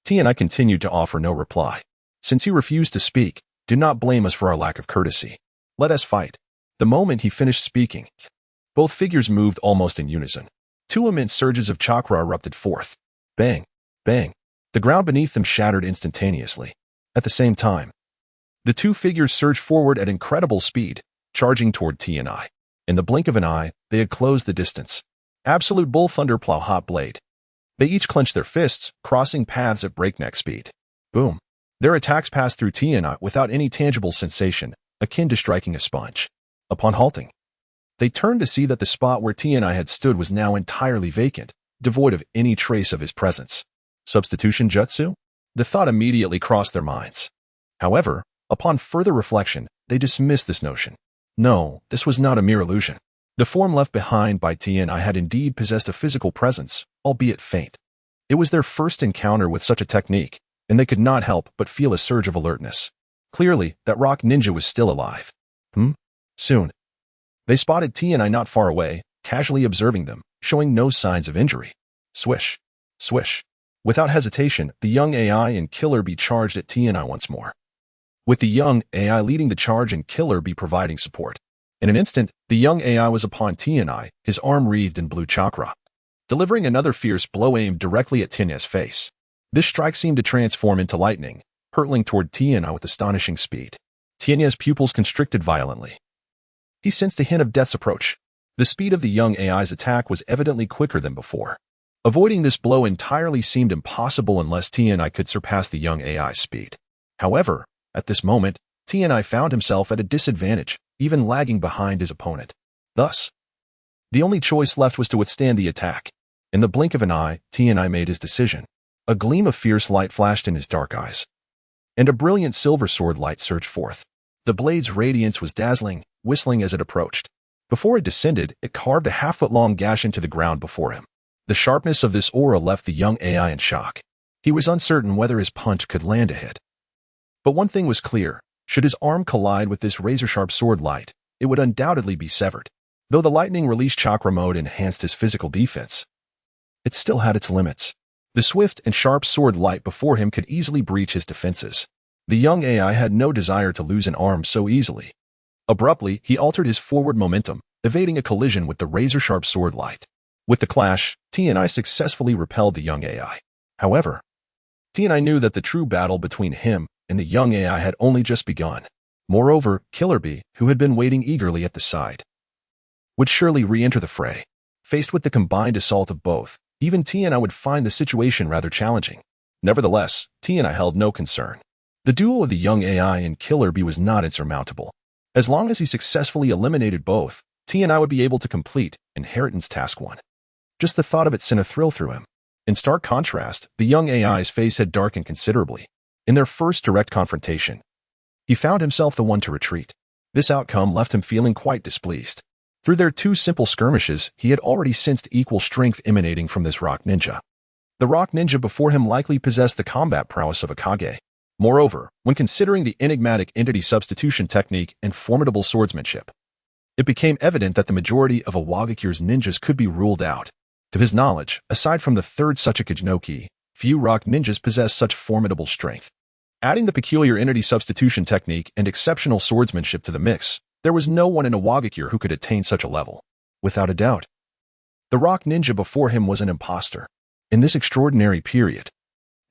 Tianai continued to offer no reply. Since you refused to speak, do not blame us for our lack of courtesy. Let us fight. The moment he finished speaking, both figures moved almost in unison. Two immense surges of chakra erupted forth. Bang, bang. The ground beneath them shattered instantaneously. At the same time, the two figures surged forward at incredible speed, charging toward Tianai. In the blink of an eye, they had closed the distance. Absolute bull thunder plow hot blade. They each clenched their fists, crossing paths at breakneck speed. Boom. Their attacks passed through Tianai without any tangible sensation, akin to striking a sponge. Upon halting, they turned to see that the spot where Tianai had stood was now entirely vacant, devoid of any trace of his presence. Substitution jutsu? The thought immediately crossed their minds. However, upon further reflection, they dismissed this notion. No, this was not a mere illusion. The form left behind by Tianai had indeed possessed a physical presence, albeit faint. It was their first encounter with such a technique, and they could not help but feel a surge of alertness. Clearly, that rock ninja was still alive. Soon. They spotted Tianai not far away, casually observing them, showing no signs of injury. Swish. Swish. Without hesitation, the young AI and Killer Bee charged at Tianai once more. With the young AI leading the charge and Killer Bee providing support. In an instant, the young AI was upon Tianai, his arm wreathed in blue chakra, delivering another fierce blow aimed directly at Tianai's face. This strike seemed to transform into lightning, hurtling toward Tianai with astonishing speed. Tianai's pupils constricted violently. He sensed a hint of death's approach. The speed of the young AI's attack was evidently quicker than before. Avoiding this blow entirely seemed impossible unless Tianai could surpass the young AI's speed. However, at this moment, Tianai found himself at a disadvantage, even lagging behind his opponent. Thus, the only choice left was to withstand the attack. In the blink of an eye, Tianai made his decision. A gleam of fierce light flashed in his dark eyes, and a brilliant silver sword light surged forth. The blade's radiance was dazzling, whistling as it approached. Before it descended, it carved a half-foot-long gash into the ground before him. The sharpness of this aura left the young AI in shock. He was uncertain whether his punch could land a hit. But one thing was clear. Should his arm collide with this razor-sharp sword light, it would undoubtedly be severed. Though the lightning-release chakra mode enhanced his physical defense, it still had its limits. The swift and sharp sword light before him could easily breach his defenses. The young AI had no desire to lose an arm so easily. Abruptly, he altered his forward momentum, evading a collision with the razor-sharp sword light. With the clash, Tianai successfully repelled the young AI. However, Tianai knew that the true battle between him and the young AI had only just begun. Moreover, Killer Bee, who had been waiting eagerly at the side, would surely re-enter the fray. Faced with the combined assault of both, even Tianai would find the situation rather challenging. Nevertheless, Tianai held no concern. The duel of the young AI and Killer Bee was not insurmountable. As long as he successfully eliminated both, Tianai would be able to complete Inheritance Task 1. Just the thought of it sent a thrill through him. In stark contrast, the young AI's face had darkened considerably. In their first direct confrontation, he found himself the one to retreat. This outcome left him feeling quite displeased. Through their two simple skirmishes, he had already sensed equal strength emanating from this rock ninja. The rock ninja before him likely possessed the combat prowess of a Kage. Moreover, when considering the enigmatic entity substitution technique and formidable swordsmanship, it became evident that the majority of a Wagakure's ninjas could be ruled out. To his knowledge, aside from the third Suchikage no Ki, few rock ninjas possess such formidable strength. Adding the peculiar entity substitution technique and exceptional swordsmanship to the mix, there was no one in a Wagakure who could attain such a level. Without a doubt, the rock ninja before him was an imposter. In this extraordinary period,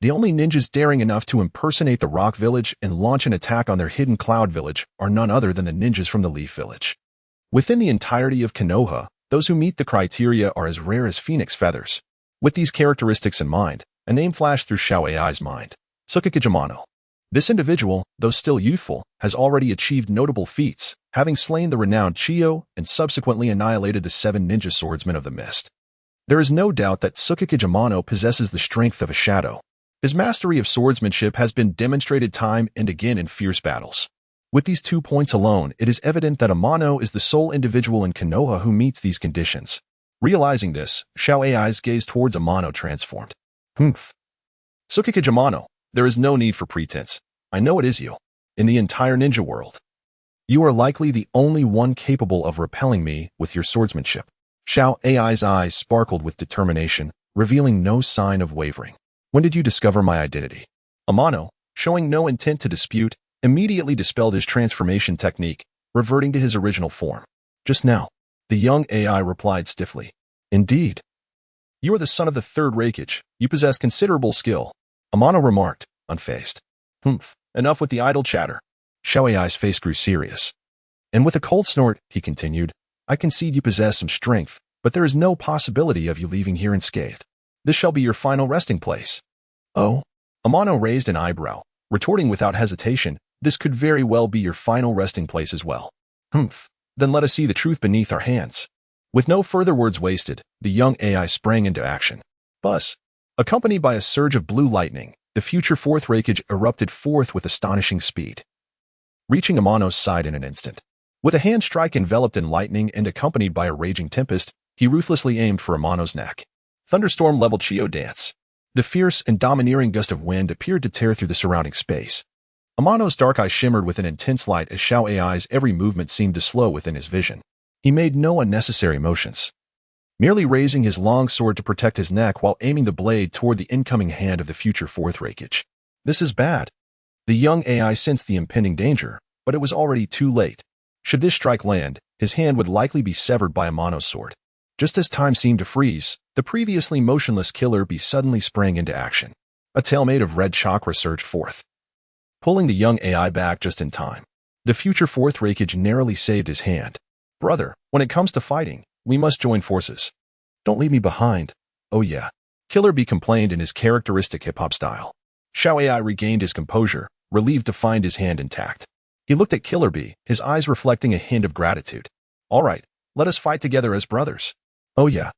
the only ninjas daring enough to impersonate the Rock Village and launch an attack on their hidden Cloud Village are none other than the ninjas from the Leaf Village. Within the entirety of Konoha, those who meet the criteria are as rare as phoenix feathers. With these characteristics in mind, a name flashed through Xiao Ai's mind. Tsukikage Amano. This individual, though still youthful, has already achieved notable feats, having slain the renowned Chiyo and subsequently annihilated the 7 ninja swordsmen of the mist. There is no doubt that Tsukikage Amano possesses the strength of a shadow. His mastery of swordsmanship has been demonstrated time and again in fierce battles. With these 2 points alone, it is evident that Amano is the sole individual in Konoha who meets these conditions. Realizing this, Xiao Ai's gaze towards Amano transformed. Humph. Tsukikage Amano, there is no need for pretense. I know it is you. In the entire ninja world, you are likely the only one capable of repelling me with your swordsmanship. Xiao Ai's eyes sparkled with determination, revealing no sign of wavering. When did you discover my identity? Amano, showing no intent to dispute, immediately dispelled his transformation technique, reverting to his original form. Just now, the young AI replied stiffly. Indeed. You are the son of the third Raikage. You possess considerable skill. Amano remarked, unfazed. Humph, enough with the idle chatter. Xiao Ai's face grew serious. And with a cold snort, he continued, I concede you possess some strength, but there is no possibility of you leaving here unscathed. This shall be your final resting place. Oh? Amano raised an eyebrow, retorting without hesitation, this could very well be your final resting place as well. Humph. Then let us see the truth beneath our hands. With no further words wasted, the young AI sprang into action. Buzz. Accompanied by a surge of blue lightning, the future fourth Raikage erupted forth with astonishing speed, reaching Amano's side in an instant. With a hand strike enveloped in lightning and accompanied by a raging tempest, he ruthlessly aimed for Amano's neck. Thunderstorm-level Chio dance. The fierce and domineering gust of wind appeared to tear through the surrounding space. Amano's dark eyes shimmered with an intense light as Xiao Ai's every movement seemed to slow within his vision. He made no unnecessary motions, merely raising his long sword to protect his neck while aiming the blade toward the incoming hand of the future fourth Raikage. This is bad. The young AI sensed the impending danger, but it was already too late. Should this strike land, his hand would likely be severed by Amano's sword. Just as time seemed to freeze, the previously motionless killer bee suddenly sprang into action. A tail made of red chakra surged forth, pulling the young AI back just in time. The future fourth Raikage narrowly saved his hand. Brother, when it comes to fighting, we must join forces. Don't leave me behind. Oh yeah. Killer Bee complained in his characteristic hip-hop style. Xiao Ai regained his composure, relieved to find his hand intact. He looked at Killer Bee, his eyes reflecting a hint of gratitude. All right, let us fight together as brothers. Oh yeah.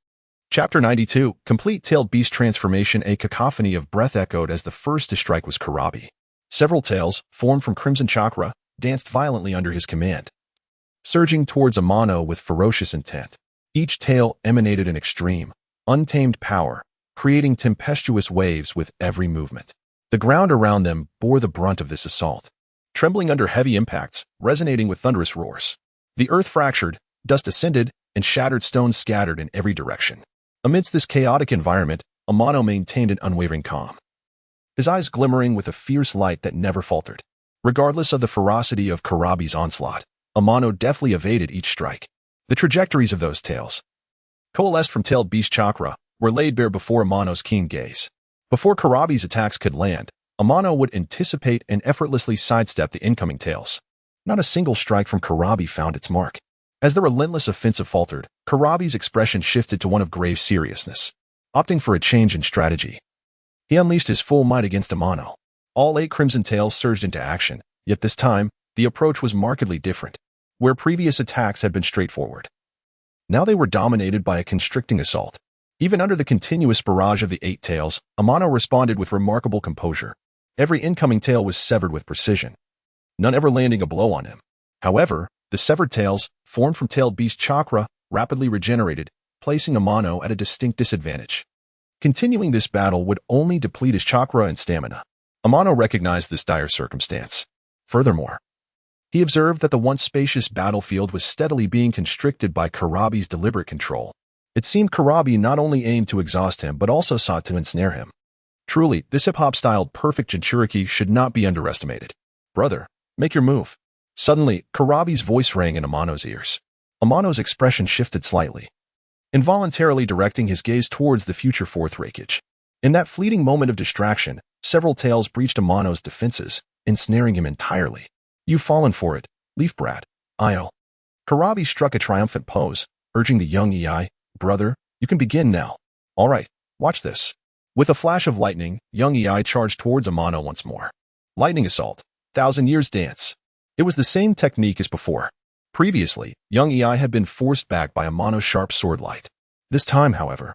Chapter 92, Complete Tailed Beast Transformation. A cacophony of breath echoed as the first to strike was Kurabi. Several tails, formed from crimson chakra, danced violently under his command, surging towards Amano with ferocious intent. Each tail emanated an extreme, untamed power, creating tempestuous waves with every movement. The ground around them bore the brunt of this assault, trembling under heavy impacts, resonating with thunderous roars. The earth fractured, dust ascended, and shattered stones scattered in every direction. Amidst this chaotic environment, Amano maintained an unwavering calm, his eyes glimmering with a fierce light that never faltered. Regardless of the ferocity of Kurabi's onslaught, Amano deftly evaded each strike. The trajectories of those tails, coalesced from tailed beast chakra, were laid bare before Amano's keen gaze. Before Kurabi's attacks could land, Amano would anticipate and effortlessly sidestep the incoming tails. Not a single strike from Kurabi found its mark. As the relentless offensive faltered, Kurabi's expression shifted to one of grave seriousness. Opting for a change in strategy, he unleashed his full might against Amano. All 8 crimson tails surged into action, yet this time, the approach was markedly different. Where previous attacks had been straightforward, now they were dominated by a constricting assault. Even under the continuous barrage of the 8 tails, Amano responded with remarkable composure. Every incoming tail was severed with precision, none ever landing a blow on him. However, the severed tails, formed from tailed beast chakra, rapidly regenerated, placing Amano at a distinct disadvantage. Continuing this battle would only deplete his chakra and stamina. Amano recognized this dire circumstance. Furthermore, he observed that the once spacious battlefield was steadily being constricted by Kurabi's deliberate control. It seemed Kurabi not only aimed to exhaust him but also sought to ensnare him. Truly, this hip-hop-styled perfect Jinchuriki should not be underestimated. Brother, make your move. Suddenly, Kurabi's voice rang in Amano's ears. Amano's expression shifted slightly, involuntarily directing his gaze towards the future fourth Raikage. In that fleeting moment of distraction, several tails breached Amano's defenses, ensnaring him entirely. You've fallen for it, Leaf Brat. Io. Kurabi struck a triumphant pose, urging the young EI, brother, you can begin now. All right, watch this. With a flash of lightning, young EI charged towards Amano once more. Lightning assault. 1,000 years dance. It was the same technique as before. Previously, young EI had been forced back by Amano's sharp sword light. This time, however,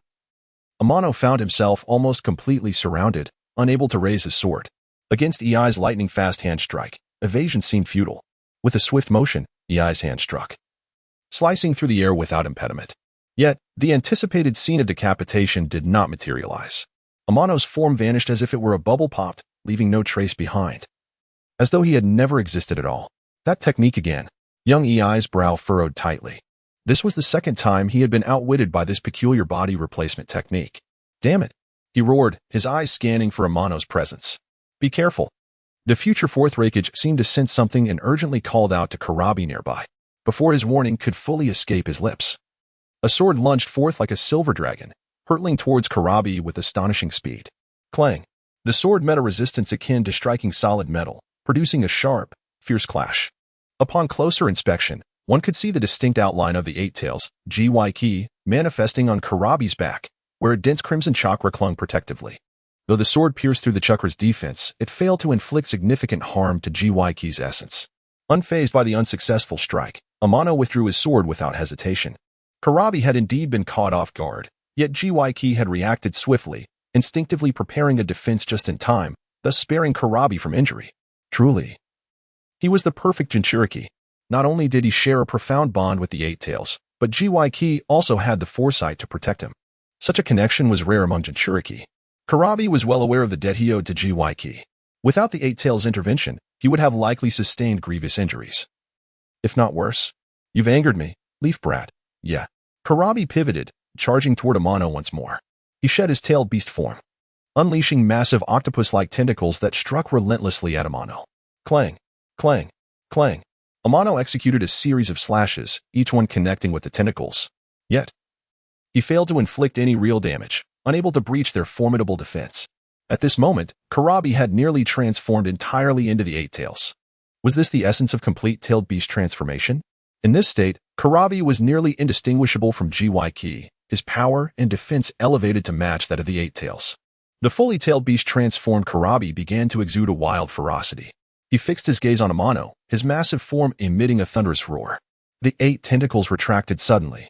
Amano found himself almost completely surrounded, unable to raise his sword. Against Ei's lightning-fast hand strike, evasion seemed futile. With a swift motion, Ei's hand struck, slicing through the air without impediment. Yet, the anticipated scene of decapitation did not materialize. Amano's form vanished as if it were a bubble popped, leaving no trace behind. As though he had never existed at all. That technique again. Young Ei's brow furrowed tightly. This was the second time he had been outwitted by this peculiar body replacement technique. Damn it, he roared, his eyes scanning for Amano's presence. Be careful. The future fourth Raikage seemed to sense something and urgently called out to Kurabi nearby, before his warning could fully escape his lips. A sword lunged forth like a silver dragon, hurtling towards Kurabi with astonishing speed. Clang! The sword met a resistance akin to striking solid metal, producing a sharp, fierce clash. Upon closer inspection, one could see the distinct outline of the eight tails, Gyki, manifesting on Kurabi's back, where a dense crimson chakra clung protectively. Though the sword pierced through the chakra's defense, it failed to inflict significant harm to Gyki's essence. Unfazed by the unsuccessful strike, Amano withdrew his sword without hesitation. Kurabi had indeed been caught off guard, yet Gyki had reacted swiftly, instinctively preparing a defense just in time, thus sparing Kurabi from injury. Truly, he was the perfect Jinchuriki. Not only did he share a profound bond with the Eight Tails, but Gyki also had the foresight to protect him. Such a connection was rare among Jinchuriki. Kurabi was well aware of the debt he owed to Gyki. Without the Eight Tails' intervention, he would have likely sustained grievous injuries. If not worse. You've angered me, Leaf Brat. Yeah. Kurabi pivoted, charging toward Amano once more. He shed his tailed beast form, unleashing massive octopus-like tentacles that struck relentlessly at Amano. Clang, clang, clang. Amano executed a series of slashes, each one connecting with the tentacles. Yet, he failed to inflict any real damage, unable to breach their formidable defense. At this moment, Kurabi had nearly transformed entirely into the Eight Tails. Was this the essence of complete tailed beast transformation? In this state, Kurabi was nearly indistinguishable from Gyki, his power and defense elevated to match that of the Eight Tails. The fully tailed beast transformed Kurabi began to exude a wild ferocity. He fixed his gaze on Amano, his massive form emitting a thunderous roar. The 8 tentacles retracted suddenly,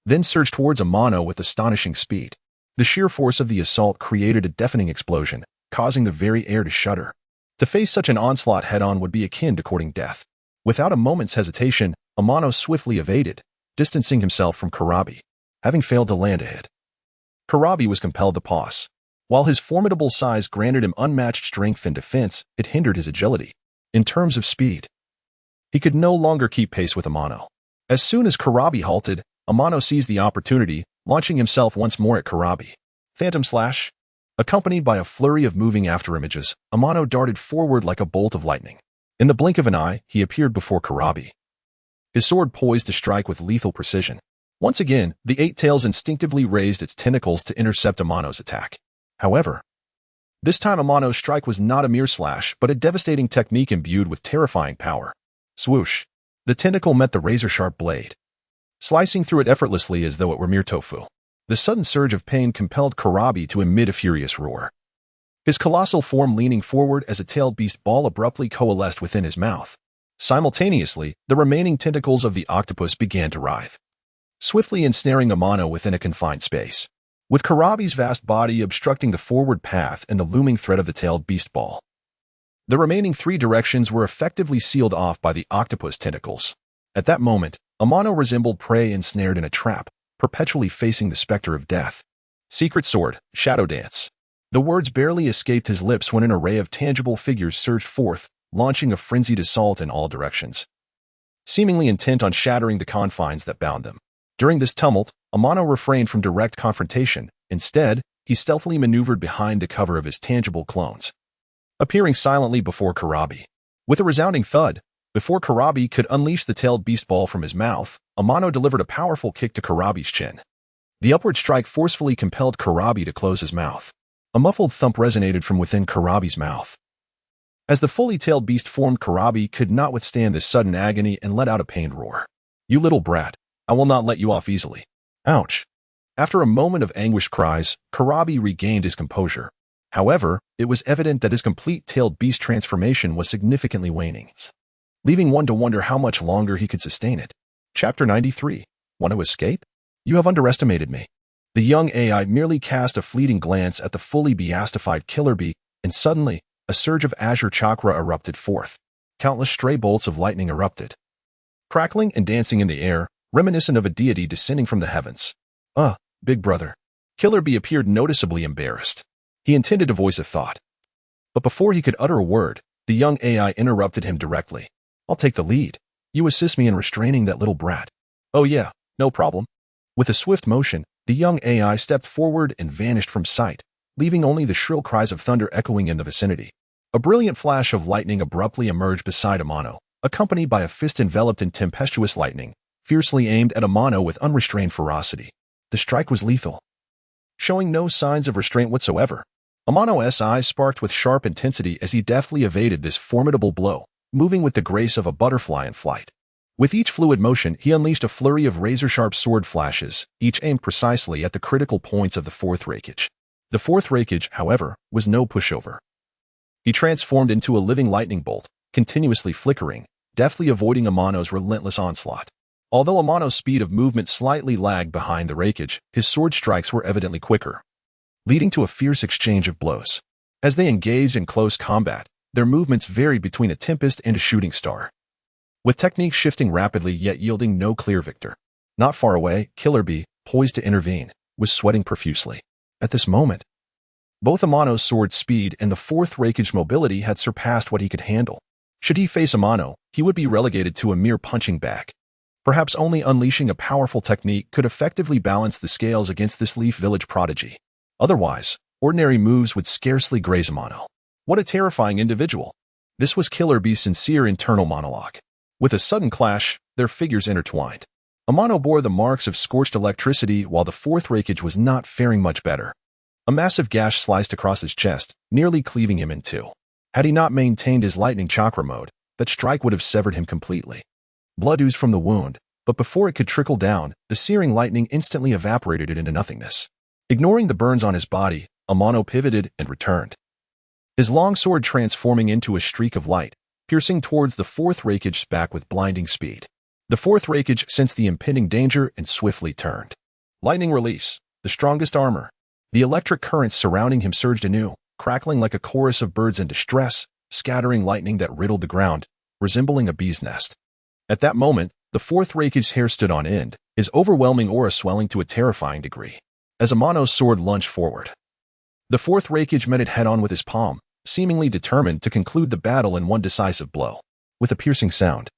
then surged towards Amano with astonishing speed. The sheer force of the assault created a deafening explosion, causing the very air to shudder. To face such an onslaught head-on would be akin to courting death. Without a moment's hesitation, Amano swiftly evaded, distancing himself from Kurabi, having failed to land a hit. Kurabi was compelled to pause. While his formidable size granted him unmatched strength and defense, it hindered his agility. In terms of speed, he could no longer keep pace with Amano. As soon as Kurabi halted, Amano seized the opportunity, launching himself once more at Kurabi. Phantom Slash. Accompanied by a flurry of moving after images, Amano darted forward like a bolt of lightning. In the blink of an eye, he appeared before Kurabi, his sword poised to strike with lethal precision. Once again, the Eight Tails instinctively raised its tentacles to intercept Amano's attack. However, this time Amano's strike was not a mere slash, but a devastating technique imbued with terrifying power. Swoosh! The tentacle met the razor-sharp blade, slicing through it effortlessly as though it were mere tofu. The sudden surge of pain compelled Kurabi to emit a furious roar, his colossal form leaning forward as a tailed beast ball abruptly coalesced within his mouth. Simultaneously, the remaining tentacles of the octopus began to writhe, swiftly ensnaring Amano within a confined space. With Kurabi's vast body obstructing the forward path and the looming threat of the tailed beast ball, the remaining 3 directions were effectively sealed off by the octopus tentacles. At that moment, Amano resembled prey ensnared in a trap, perpetually facing the specter of death. Secret Sword, Shadow Dance. The words barely escaped his lips when an array of tangible figures surged forth, launching a frenzied assault in all directions, seemingly intent on shattering the confines that bound them. During this tumult, Amano refrained from direct confrontation. Instead, he stealthily maneuvered behind the cover of his tangible clones, appearing silently before Kurabi. With a resounding thud, before Kurabi could unleash the tailed beast ball from his mouth, Amano delivered a powerful kick to Kurabi's chin. The upward strike forcefully compelled Kurabi to close his mouth. A muffled thump resonated from within Kurabi's mouth. As the fully tailed beast formed, Kurabi could not withstand this sudden agony and let out a pained roar. "You little brat, I will not let you off easily." Ouch. After a moment of anguished cries, Kurabi regained his composure. However, it was evident that his complete tailed beast transformation was significantly waning, leaving one to wonder how much longer he could sustain it. Chapter 93. Want to escape? You have underestimated me. The young AI merely cast a fleeting glance at the fully beastified Killer Bee, and suddenly, a surge of azure chakra erupted forth. Countless stray bolts of lightning erupted, crackling and dancing in the air, reminiscent of a deity descending from the heavens. Big brother. Killer Bee appeared noticeably embarrassed. He intended to voice a thought. But before he could utter a word, the young AI interrupted him directly. I'll take the lead. You assist me in restraining that little brat. Oh yeah, no problem. With a swift motion, the young AI stepped forward and vanished from sight, leaving only the shrill cries of thunder echoing in the vicinity. A brilliant flash of lightning abruptly emerged beside Amano, accompanied by a fist enveloped in tempestuous lightning, fiercely aimed at Amano with unrestrained ferocity. The strike was lethal. Showing no signs of restraint whatsoever, Amano's eyes sparked with sharp intensity as he deftly evaded this formidable blow, moving with the grace of a butterfly in flight. With each fluid motion, he unleashed a flurry of razor-sharp sword flashes, each aimed precisely at the critical points of the fourth Raikage. The fourth Raikage, however, was no pushover. He transformed into a living lightning bolt, continuously flickering, deftly avoiding Amano's relentless onslaught. Although Amano's speed of movement slightly lagged behind the Raikage, his sword strikes were evidently quicker, leading to a fierce exchange of blows. As they engaged in close combat, their movements varied between a tempest and a shooting star, with technique shifting rapidly yet yielding no clear victor. Not far away, Killer Bee, poised to intervene, was sweating profusely. At this moment, both Amano's sword speed and the fourth Raikage's mobility had surpassed what he could handle. Should he face Amano, he would be relegated to a mere punching bag. Perhaps only unleashing a powerful technique could effectively balance the scales against this Leaf Village prodigy. Otherwise, ordinary moves would scarcely graze Amano. What a terrifying individual. This was Killer Bee's sincere internal monologue. With a sudden clash, their figures intertwined. Amano bore the marks of scorched electricity while the fourth Raikage was not faring much better. A massive gash sliced across his chest, nearly cleaving him in two. Had he not maintained his lightning chakra mode, that strike would have severed him completely. Blood oozed from the wound, but before it could trickle down, the searing lightning instantly evaporated it into nothingness. Ignoring the burns on his body, Amano pivoted and returned, his long sword transforming into a streak of light, piercing towards the fourth Raikage's back with blinding speed. The fourth Raikage sensed the impending danger and swiftly turned. Lightning release, the strongest armor. The electric currents surrounding him surged anew, crackling like a chorus of birds in distress, scattering lightning that riddled the ground, resembling a bee's nest. At that moment, the fourth Raikage's hair stood on end, his overwhelming aura swelling to a terrifying degree. As Amano's sword lunged forward, the fourth Raikage met it head-on with his palm, seemingly determined to conclude the battle in one decisive blow. With a piercing sound,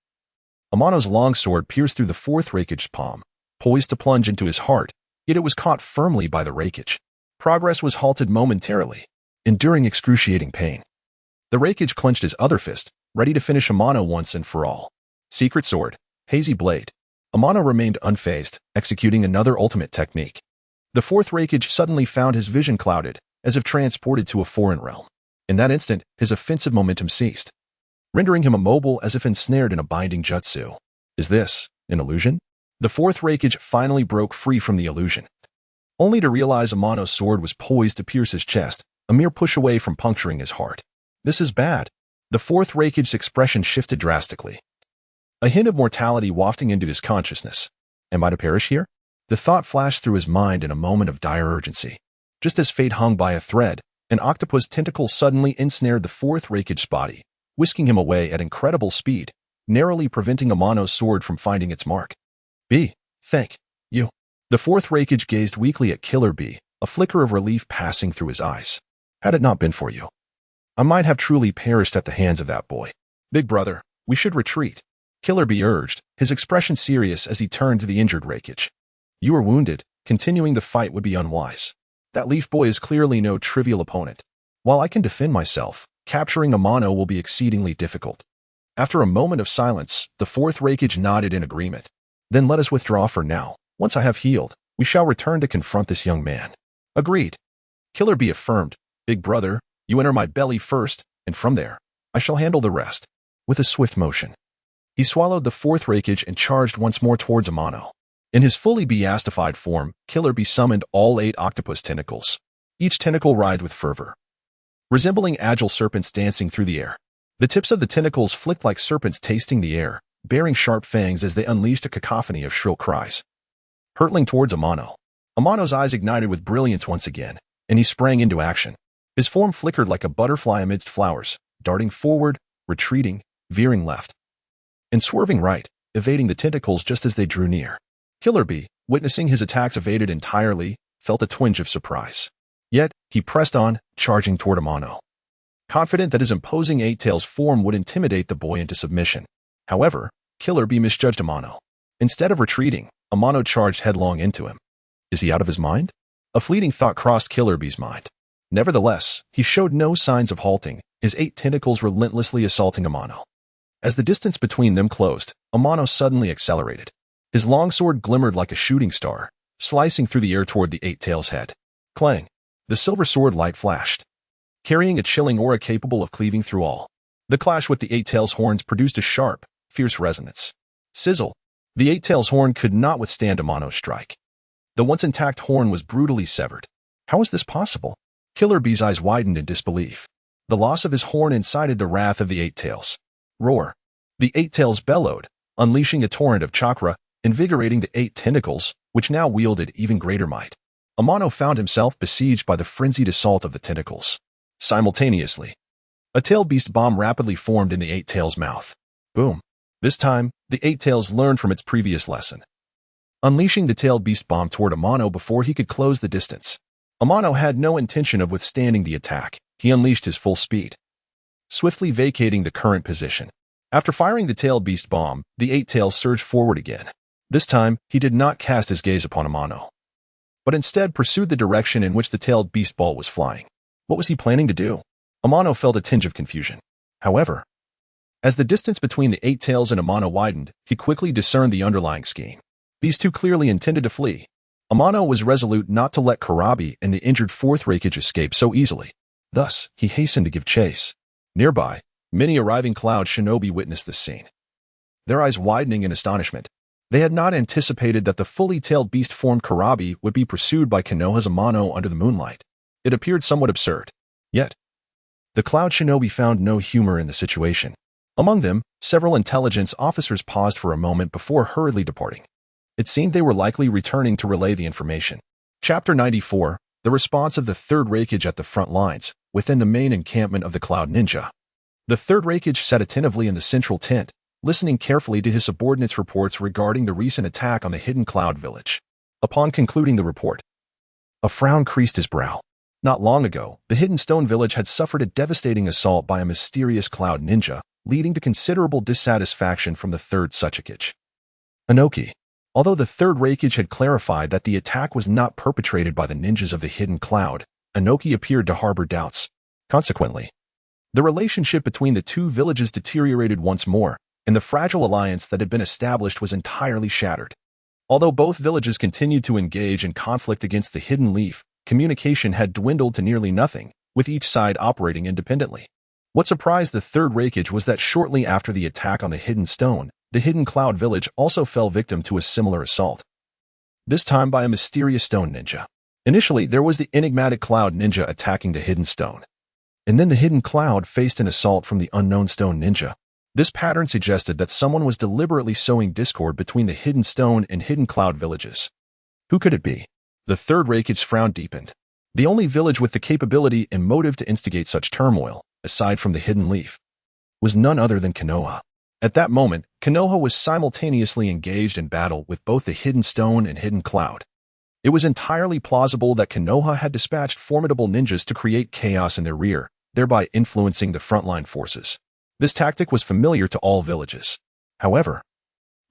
Amano's longsword pierced through the fourth Raikage's palm, poised to plunge into his heart, yet it was caught firmly by the Raikage. Progress was halted momentarily, enduring excruciating pain. The Raikage clenched his other fist, ready to finish Amano once and for all. Secret sword, hazy blade. Amano remained unfazed, executing another ultimate technique. The fourth Raikage suddenly found his vision clouded, as if transported to a foreign realm. In that instant, his offensive momentum ceased, rendering him immobile as if ensnared in a binding jutsu. Is this an illusion? The fourth Raikage finally broke free from the illusion, only to realize Amano's sword was poised to pierce his chest, a mere push away from puncturing his heart. This is bad. The fourth Raikage's expression shifted drastically, a hint of mortality wafting into his consciousness. Am I to perish here? The thought flashed through his mind in a moment of dire urgency. Just as fate hung by a thread, an octopus tentacle suddenly ensnared the fourth Raikage's body, whisking him away at incredible speed, narrowly preventing Amano's sword from finding its mark. Thank you. The fourth Raikage gazed weakly at Killer Bee, a flicker of relief passing through his eyes. Had it not been for you, I might have truly perished at the hands of that boy. Big brother, we should retreat, Killer Bee urged, his expression serious as he turned to the injured Raikage. You are wounded. Continuing the fight would be unwise. That Leaf Boy is clearly no trivial opponent. While I can defend myself, capturing Amano will be exceedingly difficult. After a moment of silence, the fourth Raikage nodded in agreement. Then let us withdraw for now. Once I have healed, we shall return to confront this young man. Agreed. Killer Bee affirmed. Big brother, you enter my belly first, and from there, I shall handle the rest. With a swift motion, he swallowed the fourth Raikage and charged once more towards Amano. In his fully beastified form, Killer Bee summoned all 8 octopus tentacles. Each tentacle writhed with fervor, resembling agile serpents dancing through the air. The tips of the tentacles flicked like serpents tasting the air, bearing sharp fangs as they unleashed a cacophony of shrill cries. Hurtling towards Amano, Amano's eyes ignited with brilliance once again, and he sprang into action. His form flickered like a butterfly amidst flowers, darting forward, retreating, veering left, and swerving right, evading the tentacles just as they drew near. Killer Bee, witnessing his attacks evaded entirely, felt a twinge of surprise. Yet, he pressed on, charging toward Amano, confident that his imposing eight-tails form would intimidate the boy into submission. However, Killer Bee misjudged Amano. Instead of retreating, Amano charged headlong into him. Is he out of his mind? A fleeting thought crossed Killer Bee's mind. Nevertheless, he showed no signs of halting, his 8 tentacles relentlessly assaulting Amano. As the distance between them closed, Amano suddenly accelerated. His long sword glimmered like a shooting star, slicing through the air toward the 8-tails head. Clang! The silver sword light flashed, carrying a chilling aura capable of cleaving through all. The clash with the 8-tails horns produced a sharp, fierce resonance. Sizzle! The 8-tails horn could not withstand Amano's strike. The once intact horn was brutally severed. How is this possible? Killer Bee's eyes widened in disbelief. The loss of his horn incited the wrath of the 8-tails. Roar! The 8-tails bellowed, unleashing a torrent of chakra, invigorating the 8 tentacles, which now wielded even greater might. Amano found himself besieged by the frenzied assault of the tentacles. Simultaneously, a tail beast bomb rapidly formed in the 8-tails' mouth. Boom! This time, the 8-tails learned from its previous lesson, unleashing the tail beast bomb toward Amano before he could close the distance. Amano had no intention of withstanding the attack. He unleashed his full speed, swiftly vacating the current position. After firing the tail beast bomb, the 8-tails surged forward again. This time, he did not cast his gaze upon Amano, but instead pursued the direction in which the tailed beast ball was flying. What was he planning to do? Amano felt a tinge of confusion. However, as the distance between the 8-tails and Amano widened, he quickly discerned the underlying scheme. These two clearly intended to flee. Amano was resolute not to let Kurabi and the injured 4th Raikage escape so easily. Thus, he hastened to give chase. Nearby, many arriving Cloud Shinobi witnessed this scene, their eyes widening in astonishment. They had not anticipated that the fully tailed beast-formed Kurabi would be pursued by Konoha's Amano under the moonlight. It appeared somewhat absurd. Yet, the Cloud Shinobi found no humor in the situation. Among them, several intelligence officers paused for a moment before hurriedly departing. It seemed they were likely returning to relay the information. Chapter 94, The Response of the 3rd Raikage at the Front Lines, within the main encampment of the Cloud Ninja. The 3rd Raikage sat attentively in the central tent, listening carefully to his subordinates' reports regarding the recent attack on the hidden Cloud Village. Upon concluding the report, a frown creased his brow. Not long ago, the Hidden Stone Village had suffered a devastating assault by a mysterious Cloud Ninja, leading to considerable dissatisfaction from the 3rd Suchikage. Inoki. Although the 3rd Raikage had clarified that the attack was not perpetrated by the ninjas of the Hidden Cloud, Inoki appeared to harbor doubts. Consequently, the relationship between the two villages deteriorated once more, and the fragile alliance that had been established was entirely shattered. Although both villages continued to engage in conflict against the Hidden Leaf, communication had dwindled to nearly nothing, with each side operating independently. What surprised the 3rd Raikage was that shortly after the attack on the Hidden Stone, the Hidden Cloud Village also fell victim to a similar assault, this time by a mysterious stone ninja. Initially, there was the enigmatic Cloud Ninja attacking the Hidden Stone, and then the Hidden Cloud faced an assault from the unknown Stone Ninja. This pattern suggested that someone was deliberately sowing discord between the Hidden Stone and Hidden Cloud villages. Who could it be? The 3rd Raikage's frown deepened. The only village with the capability and motive to instigate such turmoil, aside from the Hidden Leaf, was none other than Konoha. At that moment, Konoha was simultaneously engaged in battle with both the Hidden Stone and Hidden Cloud. It was entirely plausible that Konoha had dispatched formidable ninjas to create chaos in their rear, thereby influencing the frontline forces. This tactic was familiar to all villages. However,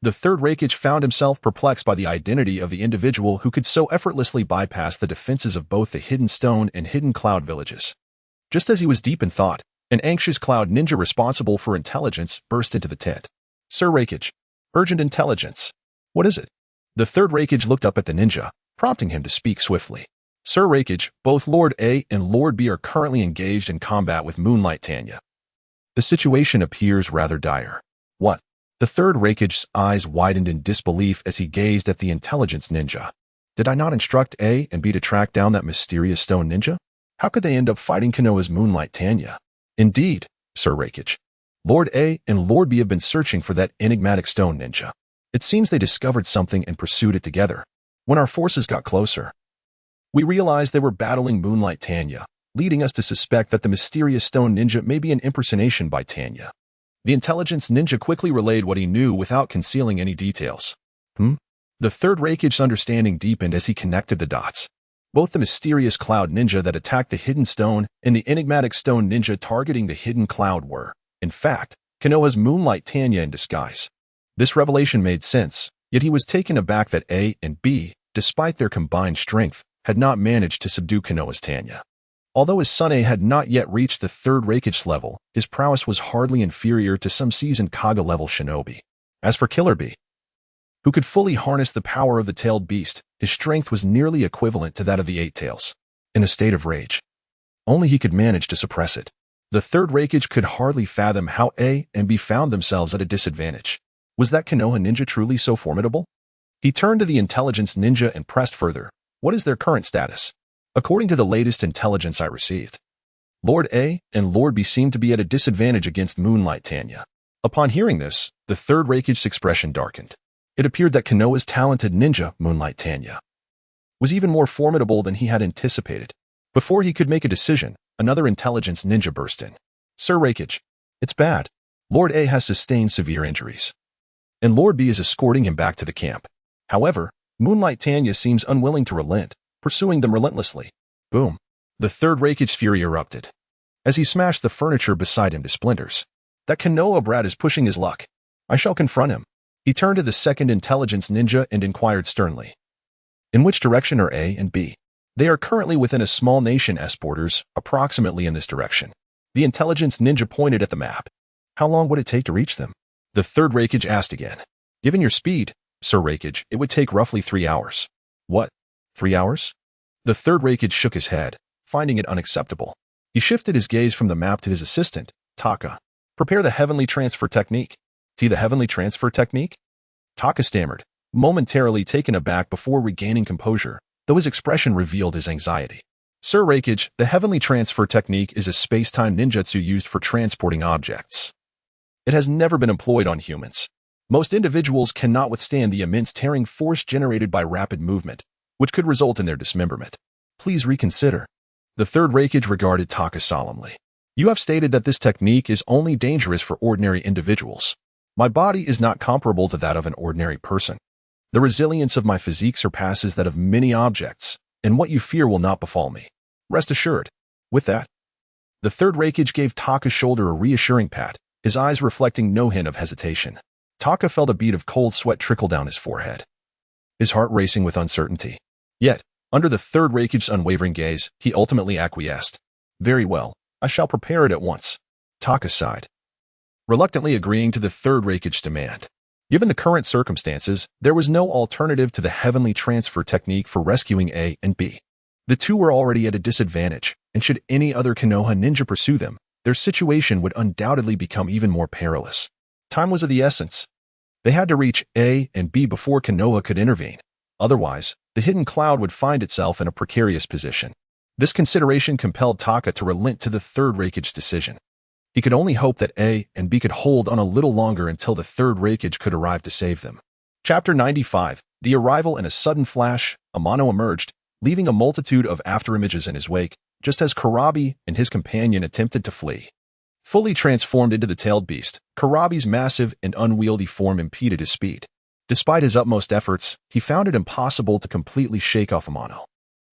the 3rd Raikage found himself perplexed by the identity of the individual who could so effortlessly bypass the defenses of both the Hidden Stone and Hidden Cloud villages. Just as he was deep in thought, an anxious Cloud Ninja responsible for intelligence burst into the tent. Sir Raikage. Urgent intelligence. What is it? The 3rd Raikage looked up at the ninja, prompting him to speak swiftly. Sir Raikage, both Lord A and Lord B are currently engaged in combat with Moonlight Tanya. The situation appears rather dire. What? The 3rd Raikage's eyes widened in disbelief as he gazed at the intelligence ninja. Did I not instruct A and B to track down that mysterious stone ninja? How could they end up fighting Konoha's Moonlight Tanya? Indeed, Sir Raikage. Lord A and Lord B have been searching for that enigmatic stone ninja. It seems they discovered something and pursued it together. When our forces got closer, We realized they were battling Moonlight Tanya, leading us to suspect that the mysterious stone ninja may be an impersonation by Tanya. The intelligence ninja quickly relayed what he knew without concealing any details. The third Raikage's understanding deepened as he connected the dots. Both the mysterious cloud ninja that attacked the hidden stone and the enigmatic stone ninja targeting the hidden cloud were, in fact, Konoha's Moonlight Tanya in disguise. This revelation made sense, yet he was taken aback that A and B, despite their combined strength, had not managed to subdue Konoha's Tanya. Although his son A had not yet reached the third Raikage level, his prowess was hardly inferior to some seasoned Kaga-level shinobi. As for Killer B, who could fully harness the power of the tailed beast, his strength was nearly equivalent to that of the Eight Tails. In a state of rage, only he could manage to suppress it. The third Raikage could hardly fathom how A and B found themselves at a disadvantage. Was that Konoha ninja truly so formidable? He turned to the intelligence ninja and pressed further. What is their current status? According to the latest intelligence I received, Lord A and Lord B seemed to be at a disadvantage against Moonlight Tanya. Upon hearing this, the third Raikage's expression darkened. It appeared that Konoha's talented ninja, Moonlight Tanya, was even more formidable than he had anticipated. Before he could make a decision, another intelligence ninja burst in. Sir Raikage, it's bad. Lord A has sustained severe injuries, and Lord B is escorting him back to the camp. However, Moonlight Tanya seems unwilling to relent, pursuing them relentlessly. Boom. The third Raikage's fury erupted, as he smashed the furniture beside him to splinters. That Konoha brat is pushing his luck. I shall confront him. He turned to the second intelligence ninja and inquired sternly. In which direction are A and B? They are currently within a small nation borders, approximately in this direction. The intelligence ninja pointed at the map. How long would it take to reach them? The third Raikage asked again. Given your speed, Sir Raikage, it would take roughly 3 hours. What? 3 hours? The third Raikage shook his head, finding it unacceptable. He shifted his gaze from the map to his assistant, Taka. Prepare the heavenly transfer technique. The heavenly transfer technique? Taka stammered, momentarily taken aback before regaining composure, though his expression revealed his anxiety. Sir Raikage, the heavenly transfer technique is a space-time ninjutsu used for transporting objects. It has never been employed on humans. Most individuals cannot withstand the immense tearing force generated by rapid movement, which could result in their dismemberment. Please reconsider. The third Raikage regarded Taka solemnly. You have stated that this technique is only dangerous for ordinary individuals. My body is not comparable to that of an ordinary person. The resilience of my physique surpasses that of many objects, and what you fear will not befall me. Rest assured. With that, the third Raikage gave Taka's shoulder a reassuring pat, his eyes reflecting no hint of hesitation. Taka felt a bead of cold sweat trickle down his forehead, his heart racing with uncertainty. Yet, under the third Raikage's unwavering gaze, he ultimately acquiesced. Very well, I shall prepare it at once. Taka sighed, reluctantly agreeing to the third Raikage's demand. Given the current circumstances, there was no alternative to the heavenly transfer technique for rescuing A and B. The two were already at a disadvantage, and should any other Konoha ninja pursue them, their situation would undoubtedly become even more perilous. Time was of the essence. They had to reach A and B before Konoha could intervene. Otherwise, the hidden cloud would find itself in a precarious position. This consideration compelled Taka to relent to the third Raikage's decision. He could only hope that A and B could hold on a little longer until the third Raikage could arrive to save them. Chapter 95. The arrival in a sudden flash, Amano emerged, leaving a multitude of afterimages in his wake, just as Kurabi and his companion attempted to flee. Fully transformed into the tailed beast, Kurabi's massive and unwieldy form impeded his speed. Despite his utmost efforts, he found it impossible to completely shake off Amano.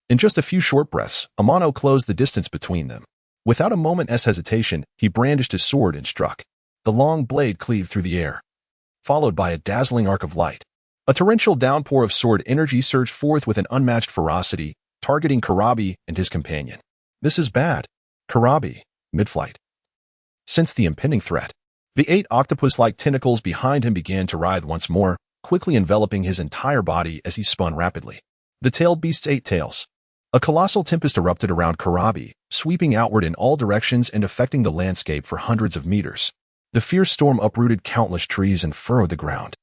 In just a few short breaths, Amano closed the distance between them. Without a moment's hesitation, he brandished his sword and struck. The long blade cleaved through the air, followed by a dazzling arc of light. A torrential downpour of sword energy surged forth with an unmatched ferocity, targeting Kurabi and his companion. This is bad. Kurabi, mid-flight, sensed the impending threat. The 8 octopus-like tentacles behind him began to writhe once more, quickly enveloping his entire body as he spun rapidly. The tailed beast's 8 tails. A colossal tempest erupted around Kurabi, sweeping outward in all directions and affecting the landscape for hundreds of meters. The fierce storm uprooted countless trees and furrowed the ground,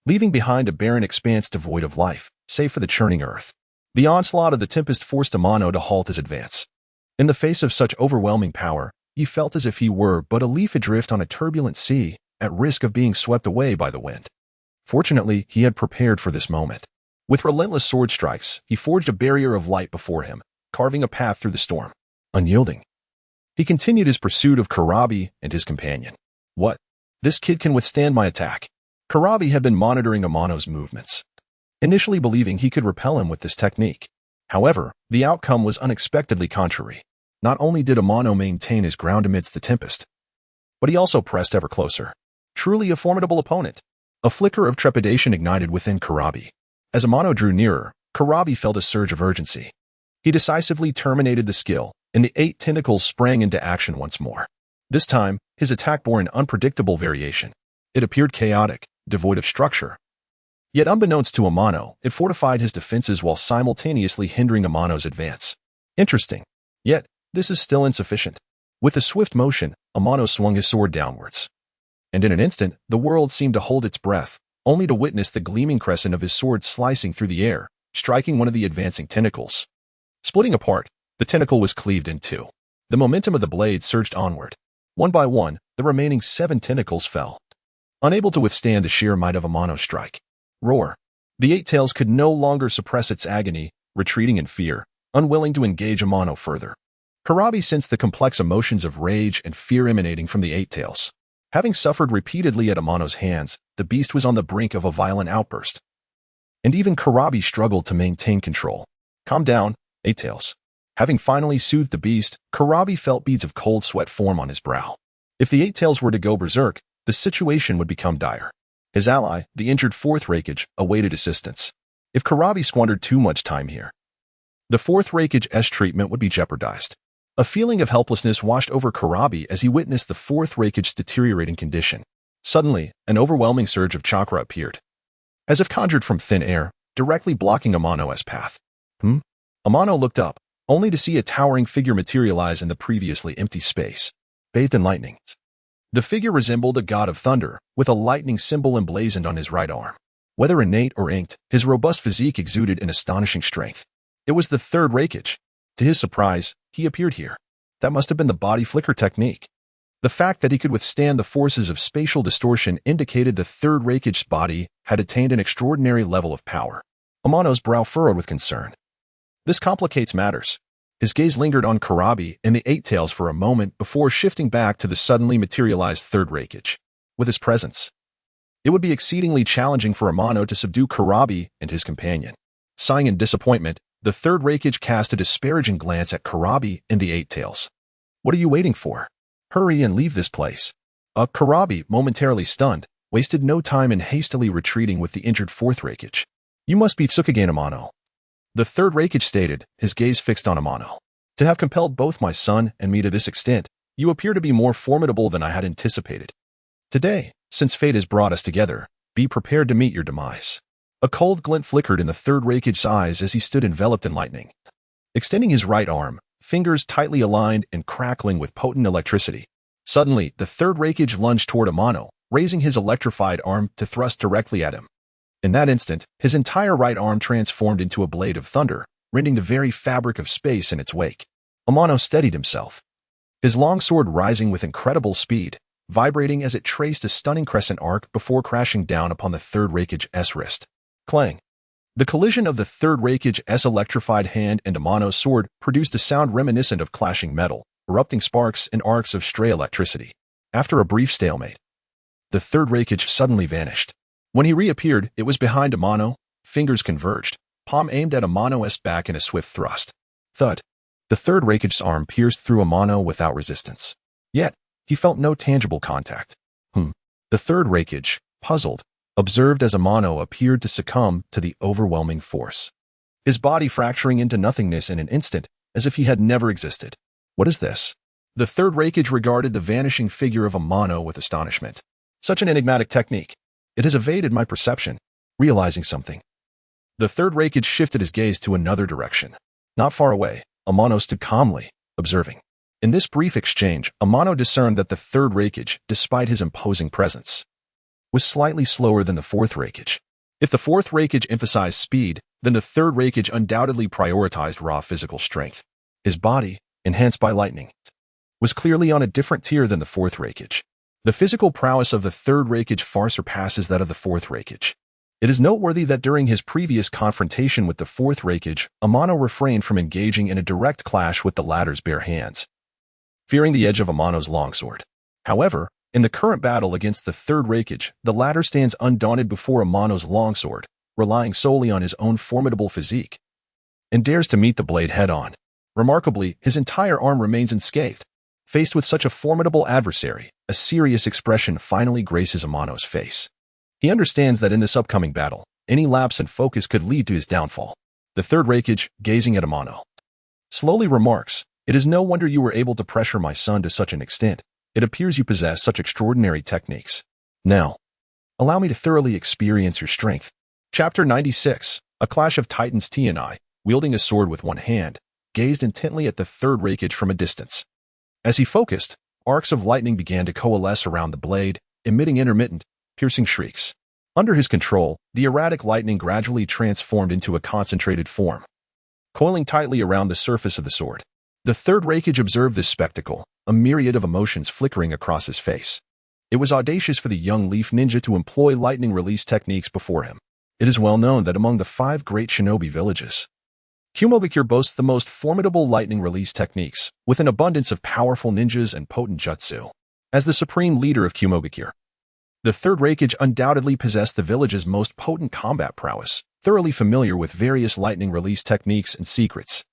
leaving behind a barren expanse devoid of life, save for the churning earth. The onslaught of the tempest forced Amano to halt his advance. In the face of such overwhelming power, he felt as if he were but a leaf adrift on a turbulent sea, at risk of being swept away by the wind. Fortunately, he had prepared for this moment. With relentless sword strikes, he forged a barrier of light before him, carving a path through the storm. Unyielding, he continued his pursuit of Kurabi and his companion. What? This kid can withstand my attack. Kurabi had been monitoring Amano's movements, initially believing he could repel him with this technique. However, the outcome was unexpectedly contrary. Not only did Amano maintain his ground amidst the tempest, but he also pressed ever closer. Truly a formidable opponent. A flicker of trepidation ignited within Kurabi. As Amano drew nearer, Kurabi felt a surge of urgency. He decisively terminated the skill, and the 8 tentacles sprang into action once more. This time, his attack bore an unpredictable variation. It appeared chaotic, devoid of structure. Yet unbeknownst to Amano, it fortified his defenses while simultaneously hindering Amano's advance. Interesting. Yet, this is still insufficient. With a swift motion, Amano swung his sword downwards. And in an instant, the world seemed to hold its breath, only to witness the gleaming crescent of his sword slicing through the air, striking one of the advancing tentacles. Splitting apart, the tentacle was cleaved in two. The momentum of the blade surged onward. One by one, the remaining 7 tentacles fell, unable to withstand the sheer might of Amano's strike. Roar. The 8 tails could no longer suppress its agony, retreating in fear, unwilling to engage Amano further. Kurabi sensed the complex emotions of rage and fear emanating from the 8 tails. Having suffered repeatedly at Amano's hands, the beast was on the brink of a violent outburst. And even Kurabi struggled to maintain control. Calm down, 8 tails. Having finally soothed the beast, Kurabi felt beads of cold sweat form on his brow. If the 8 tails were to go berserk, the situation would become dire. His ally, the injured 4th Raikage, awaited assistance. If Kurabi squandered too much time here, the 4th Raikage's treatment would be jeopardized. A feeling of helplessness washed over Kurabi as he witnessed the 4th Raikage's deteriorating condition. Suddenly, an overwhelming surge of chakra appeared, as if conjured from thin air, directly blocking Amano's path. Amano looked up, only to see a towering figure materialize in the previously empty space, bathed in lightning. The figure resembled a god of thunder, with a lightning symbol emblazoned on his right arm. Whether innate or inked, his robust physique exuded an astonishing strength. It was the 3rd Raikage. To his surprise, he appeared here. That must have been the body flicker technique. The fact that he could withstand the forces of spatial distortion indicated the 3rd Raikage's body had attained an extraordinary level of power. Amano's brow furrowed with concern. This complicates matters. His gaze lingered on Kurabi and the 8 tails for a moment before shifting back to the suddenly materialized 3rd Raikage. With his presence, it would be exceedingly challenging for Amano to subdue Kurabi and his companion. Sighing in disappointment, the 3rd Raikage cast a disparaging glance at Kurabi and the 8 tails. What are you waiting for? Hurry and leave this place. Kurabi, momentarily stunned, wasted no time in hastily retreating with the injured 4th Raikage. You must be Tsukigane Amano. The 3rd Raikage stated, his gaze fixed on Amano. To have compelled both my son and me to this extent, you appear to be more formidable than I had anticipated. Today, since fate has brought us together, be prepared to meet your demise. A cold glint flickered in the 3rd Raikage's eyes as he stood enveloped in lightning. Extending his right arm, fingers tightly aligned and crackling with potent electricity. Suddenly, the 3rd Raikage lunged toward Amano, raising his electrified arm to thrust directly at him. In that instant, his entire right arm transformed into a blade of thunder, rending the very fabric of space in its wake. Amano steadied himself, his long sword rising with incredible speed, vibrating as it traced a stunning crescent arc before crashing down upon the 3rd Raikage's wrist. Clang! The collision of the 3rd Raikage's electrified hand and Amano's sword produced a sound reminiscent of clashing metal, erupting sparks and arcs of stray electricity. After a brief stalemate, the 3rd Raikage suddenly vanished. When he reappeared, it was behind Amano, fingers converged, palm aimed at Amano's back in a swift thrust. Thud. The 3rd Raikage's arm pierced through Amano without resistance. Yet, he felt no tangible contact. The 3rd Raikage, puzzled, observed as Amano appeared to succumb to the overwhelming force. His body fracturing into nothingness in an instant, as if he had never existed. What is this? The 3rd Raikage regarded the vanishing figure of Amano with astonishment. Such an enigmatic technique. It has evaded my perception. Realizing something, the 3rd Raikage shifted his gaze to another direction. Not far away, Amano stood calmly, observing. In this brief exchange, Amano discerned that the 3rd Raikage, despite his imposing presence, was slightly slower than the 4th Raikage. If the 4th Raikage emphasized speed, then the 3rd Raikage undoubtedly prioritized raw physical strength. His body, enhanced by lightning, was clearly on a different tier than the 4th Raikage. The physical prowess of the 3rd Raikage far surpasses that of the 4th Raikage. It is noteworthy that during his previous confrontation with the fourth Raikage, Amano refrained from engaging in a direct clash with the latter's bare hands, fearing the edge of Amano's longsword. However, in the current battle against the third Raikage, the latter stands undaunted before Amano's longsword, relying solely on his own formidable physique, and dares to meet the blade head-on. Remarkably, his entire arm remains unscathed. Faced with such a formidable adversary, a serious expression finally graces Amano's face. He understands that in this upcoming battle, any lapse in focus could lead to his downfall. The third Raikage, gazing at Amano, slowly remarks, "It is no wonder you were able to pressure my son to such an extent. It appears you possess such extraordinary techniques. Now, allow me to thoroughly experience your strength." Chapter 96. A Clash of Titans. Tni, wielding a sword with one hand, gazed intently at the third Raikage from a distance. As he focused, arcs of lightning began to coalesce around the blade, emitting intermittent, piercing shrieks. Under his control, the erratic lightning gradually transformed into a concentrated form, coiling tightly around the surface of the sword. The third Raikage observed this spectacle, a myriad of emotions flickering across his face. It was audacious for the young leaf ninja to employ lightning release techniques before him. It is well known that among the 5 great shinobi villages, Kumogakure boasts the most formidable lightning release techniques, with an abundance of powerful ninjas and potent jutsu. As the supreme leader of Kumogakure, the third Raikage undoubtedly possessed the village's most potent combat prowess, thoroughly familiar with various lightning release techniques and secrets.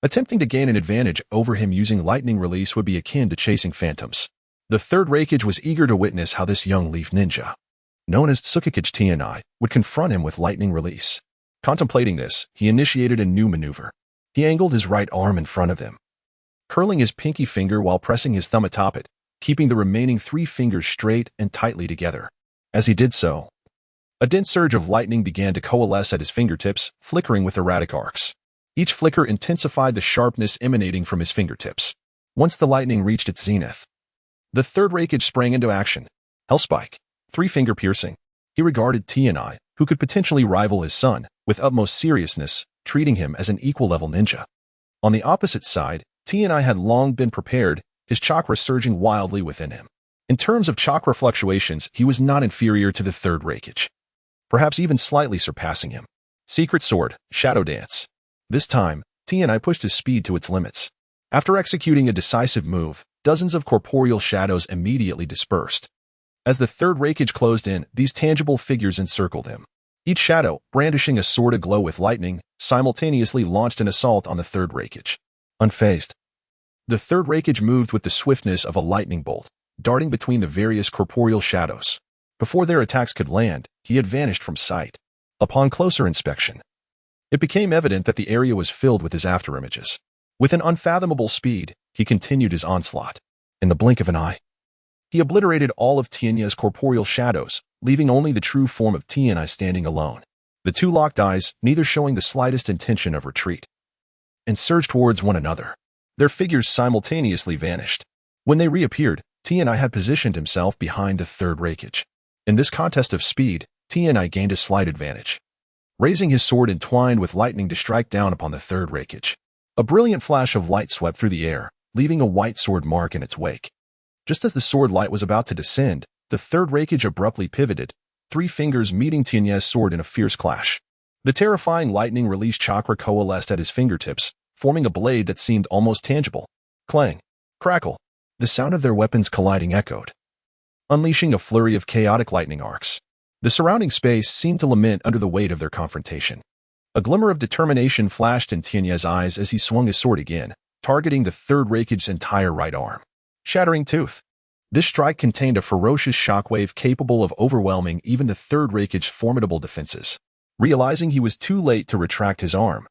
Attempting to gain an advantage over him using lightning release would be akin to chasing phantoms. The third Raikage was eager to witness how this young leaf ninja, known as Tsukikage Tni, would confront him with lightning release. Contemplating this, he initiated a new maneuver. He angled his right arm in front of him, curling his pinky finger while pressing his thumb atop it, keeping the remaining 3 fingers straight and tightly together. As he did so, a dense surge of lightning began to coalesce at his fingertips, flickering with erratic arcs. Each flicker intensified the sharpness emanating from his fingertips. Once the lightning reached its zenith, the third Raikage sprang into action. Hellspike, 3-finger piercing. He regarded Tni, who could potentially rival his son, with utmost seriousness, treating him as an equal-level ninja. On the opposite side, Tni had long been prepared, his chakra surging wildly within him. In terms of chakra fluctuations, he was not inferior to the third Raikage, perhaps even slightly surpassing him. Secret Sword, Shadow Dance. This time, Tni pushed his speed to its limits. After executing a decisive move, dozens of corporeal shadows immediately dispersed. As the third Raikage closed in, these tangible figures encircled him. Each shadow, brandishing a sword aglow with lightning, simultaneously launched an assault on the third Raikage. Unfazed, the third Raikage moved with the swiftness of a lightning bolt, darting between the various corporeal shadows. Before their attacks could land, he had vanished from sight. Upon closer inspection, it became evident that the area was filled with his afterimages. With an unfathomable speed, he continued his onslaught. In the blink of an eye, he obliterated all of Tni's corporeal shadows, leaving only the true form of Tni standing alone. The 2 locked eyes, neither showing the slightest intention of retreat, and surged towards one another. Their figures simultaneously vanished. When they reappeared, Tni had positioned himself behind the third Raikage. In this contest of speed, Tni gained a slight advantage, raising his sword entwined with lightning to strike down upon the third Raikage. A brilliant flash of light swept through the air, leaving a white sword mark in its wake. Just as the sword light was about to descend, the third Raikage abruptly pivoted, 3 fingers meeting Tni's sword in a fierce clash. The terrifying lightning release chakra coalesced at his fingertips, forming a blade that seemed almost tangible. Clang, crackle. The sound of their weapons colliding echoed, unleashing a flurry of chaotic lightning arcs. The surrounding space seemed to lament under the weight of their confrontation. A glimmer of determination flashed in Tni's eyes as he swung his sword again, targeting the third Raikage's entire right arm. Shattering Tooth. This strike contained a ferocious shockwave capable of overwhelming even the third Raikage's formidable defenses. Realizing he was too late to retract his arm,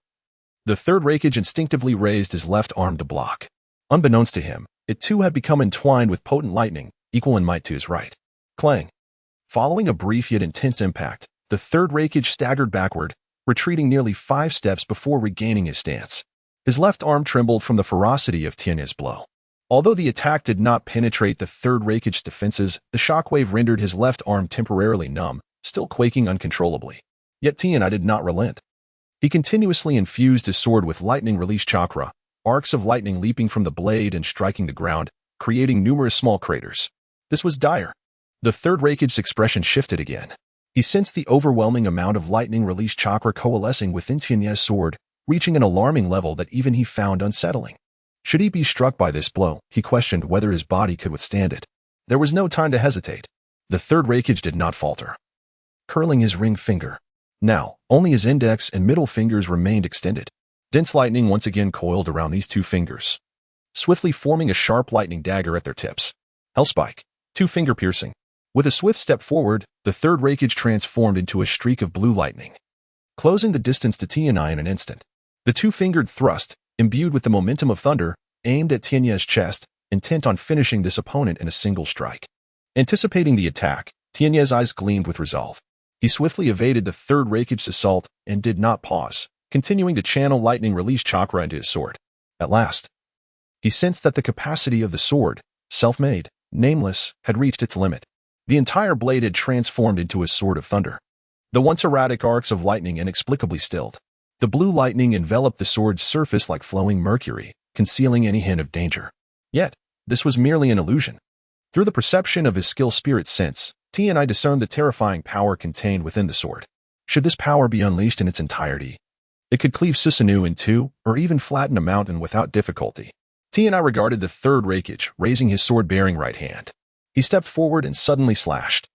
the third Raikage instinctively raised his left arm to block. Unbeknownst to him, it too had become entwined with potent lightning, equal in might to his right. Clang. Following a brief yet intense impact, the third Raikage staggered backward, retreating nearly 5 steps before regaining his stance. His left arm trembled from the ferocity of Tni's blow. Although the attack did not penetrate the third Raikage's defenses, the shockwave rendered his left arm temporarily numb, still quaking uncontrollably. Yet Tni did not relent. He continuously infused his sword with lightning release chakra, arcs of lightning leaping from the blade and striking the ground, creating numerous small craters. This was dire. The third Raikage's expression shifted again. He sensed the overwhelming amount of lightning release chakra coalescing within Tenya's sword, reaching an alarming level that even he found unsettling. Should he be struck by this blow, he questioned whether his body could withstand it. There was no time to hesitate. The third Raikage did not falter, curling his ring finger. Now, only his index and middle fingers remained extended. Dense lightning once again coiled around these two fingers, swiftly forming a sharp lightning dagger at their tips. Hellspike, two-finger piercing. With a swift step forward, the third Raikage transformed into a streak of blue lightning, closing the distance to Tenya in an instant. The two-fingered thrust, imbued with the momentum of thunder, aimed at Tenya's chest, intent on finishing this opponent in a single strike. Anticipating the attack, Tenya's eyes gleamed with resolve. He swiftly evaded the third Raikage's assault and did not pause, continuing to channel lightning release chakra into his sword. At last, he sensed that the capacity of the sword, self-made, nameless, had reached its limit. The entire blade had transformed into a sword of thunder. The once erratic arcs of lightning inexplicably stilled. The blue lightning enveloped the sword's surface like flowing mercury, concealing any hint of danger. Yet, this was merely an illusion. Through the perception of his skill spirit sense, Tenya discerned the terrifying power contained within the sword. Should this power be unleashed in its entirety, it could cleave Susanoo in two, or even flatten a mountain without difficulty. Tenya regarded the third Raikage, raising his sword-bearing right hand. He stepped forward and suddenly slashed.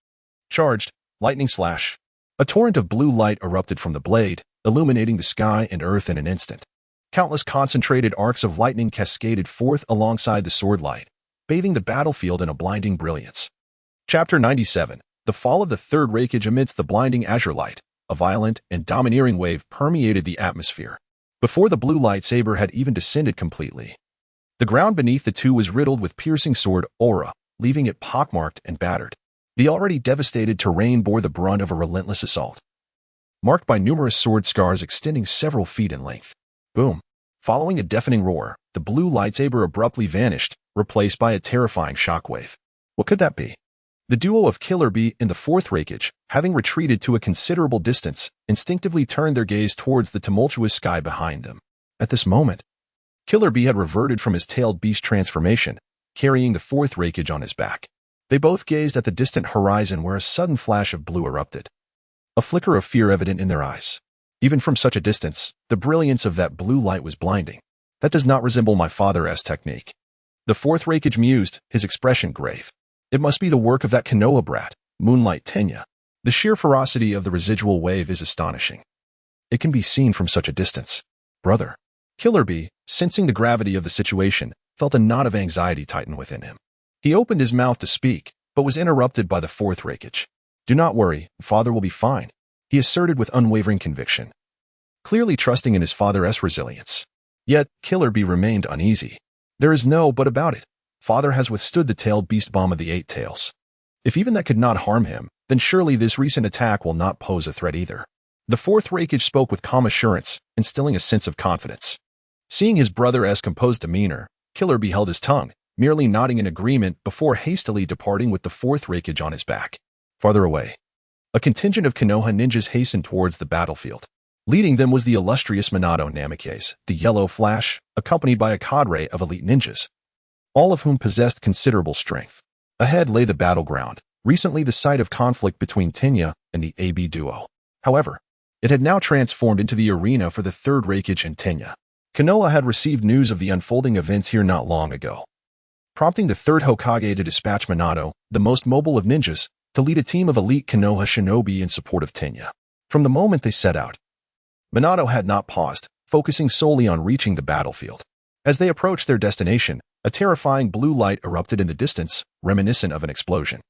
Charged, lightning slash. A torrent of blue light erupted from the blade, illuminating the sky and earth in an instant. Countless concentrated arcs of lightning cascaded forth alongside the sword light, bathing the battlefield in a blinding brilliance. Chapter 97. The Fall of the Third Raikage. Amidst the blinding azure light, a violent and domineering wave permeated the atmosphere. Before the blue lightsaber had even descended completely, the ground beneath the two was riddled with piercing sword aura, leaving it pockmarked and battered. The already devastated terrain bore the brunt of a relentless assault, marked by numerous sword scars extending several feet in length. Boom! Following a deafening roar, the blue lightsaber abruptly vanished, replaced by a terrifying shockwave. What could that be? The duo of Killer Bee and the fourth Raikage, having retreated to a considerable distance, instinctively turned their gaze towards the tumultuous sky behind them. At this moment, Killer Bee had reverted from his tailed beast transformation, carrying the fourth Raikage on his back. They both gazed at the distant horizon where a sudden flash of blue erupted, a flicker of fear evident in their eyes. Even from such a distance, the brilliance of that blue light was blinding. That does not resemble my father's technique. The fourth Raikage mused, his expression grave. It must be the work of that Konoha brat, Moonlight Tenya. The sheer ferocity of the residual wave is astonishing. It can be seen from such a distance. Brother. Killer Bee, sensing the gravity of the situation, felt a knot of anxiety tighten within him. He opened his mouth to speak, but was interrupted by the fourth Raikage. Do not worry, father will be fine, he asserted with unwavering conviction, clearly trusting in his father's resilience. Yet, Killer Bee remained uneasy. There is no but about it. Father has withstood the tailed beast bomb of the Eight Tails. If even that could not harm him, then surely this recent attack will not pose a threat either. The fourth Raikage spoke with calm assurance, instilling a sense of confidence. Seeing his brother's composed demeanor, Killer Bee held his tongue, merely nodding in agreement before hastily departing with the fourth Raikage on his back. Farther away, a contingent of Konoha ninjas hastened towards the battlefield. Leading them was the illustrious Minato Namikaze, the Yellow Flash, accompanied by a cadre of elite ninjas, all of whom possessed considerable strength. Ahead lay the battleground, recently the site of conflict between Tenya and the AB duo. However, it had now transformed into the arena for the third Raikage and Tenya. Konoha had received news of the unfolding events here not long ago, prompting the third Hokage to dispatch Minato, the most mobile of ninjas, to lead a team of elite Konoha shinobi in support of Tenya. From the moment they set out, Minato had not paused, focusing solely on reaching the battlefield. As they approached their destination, a terrifying blue light erupted in the distance, reminiscent of an explosion.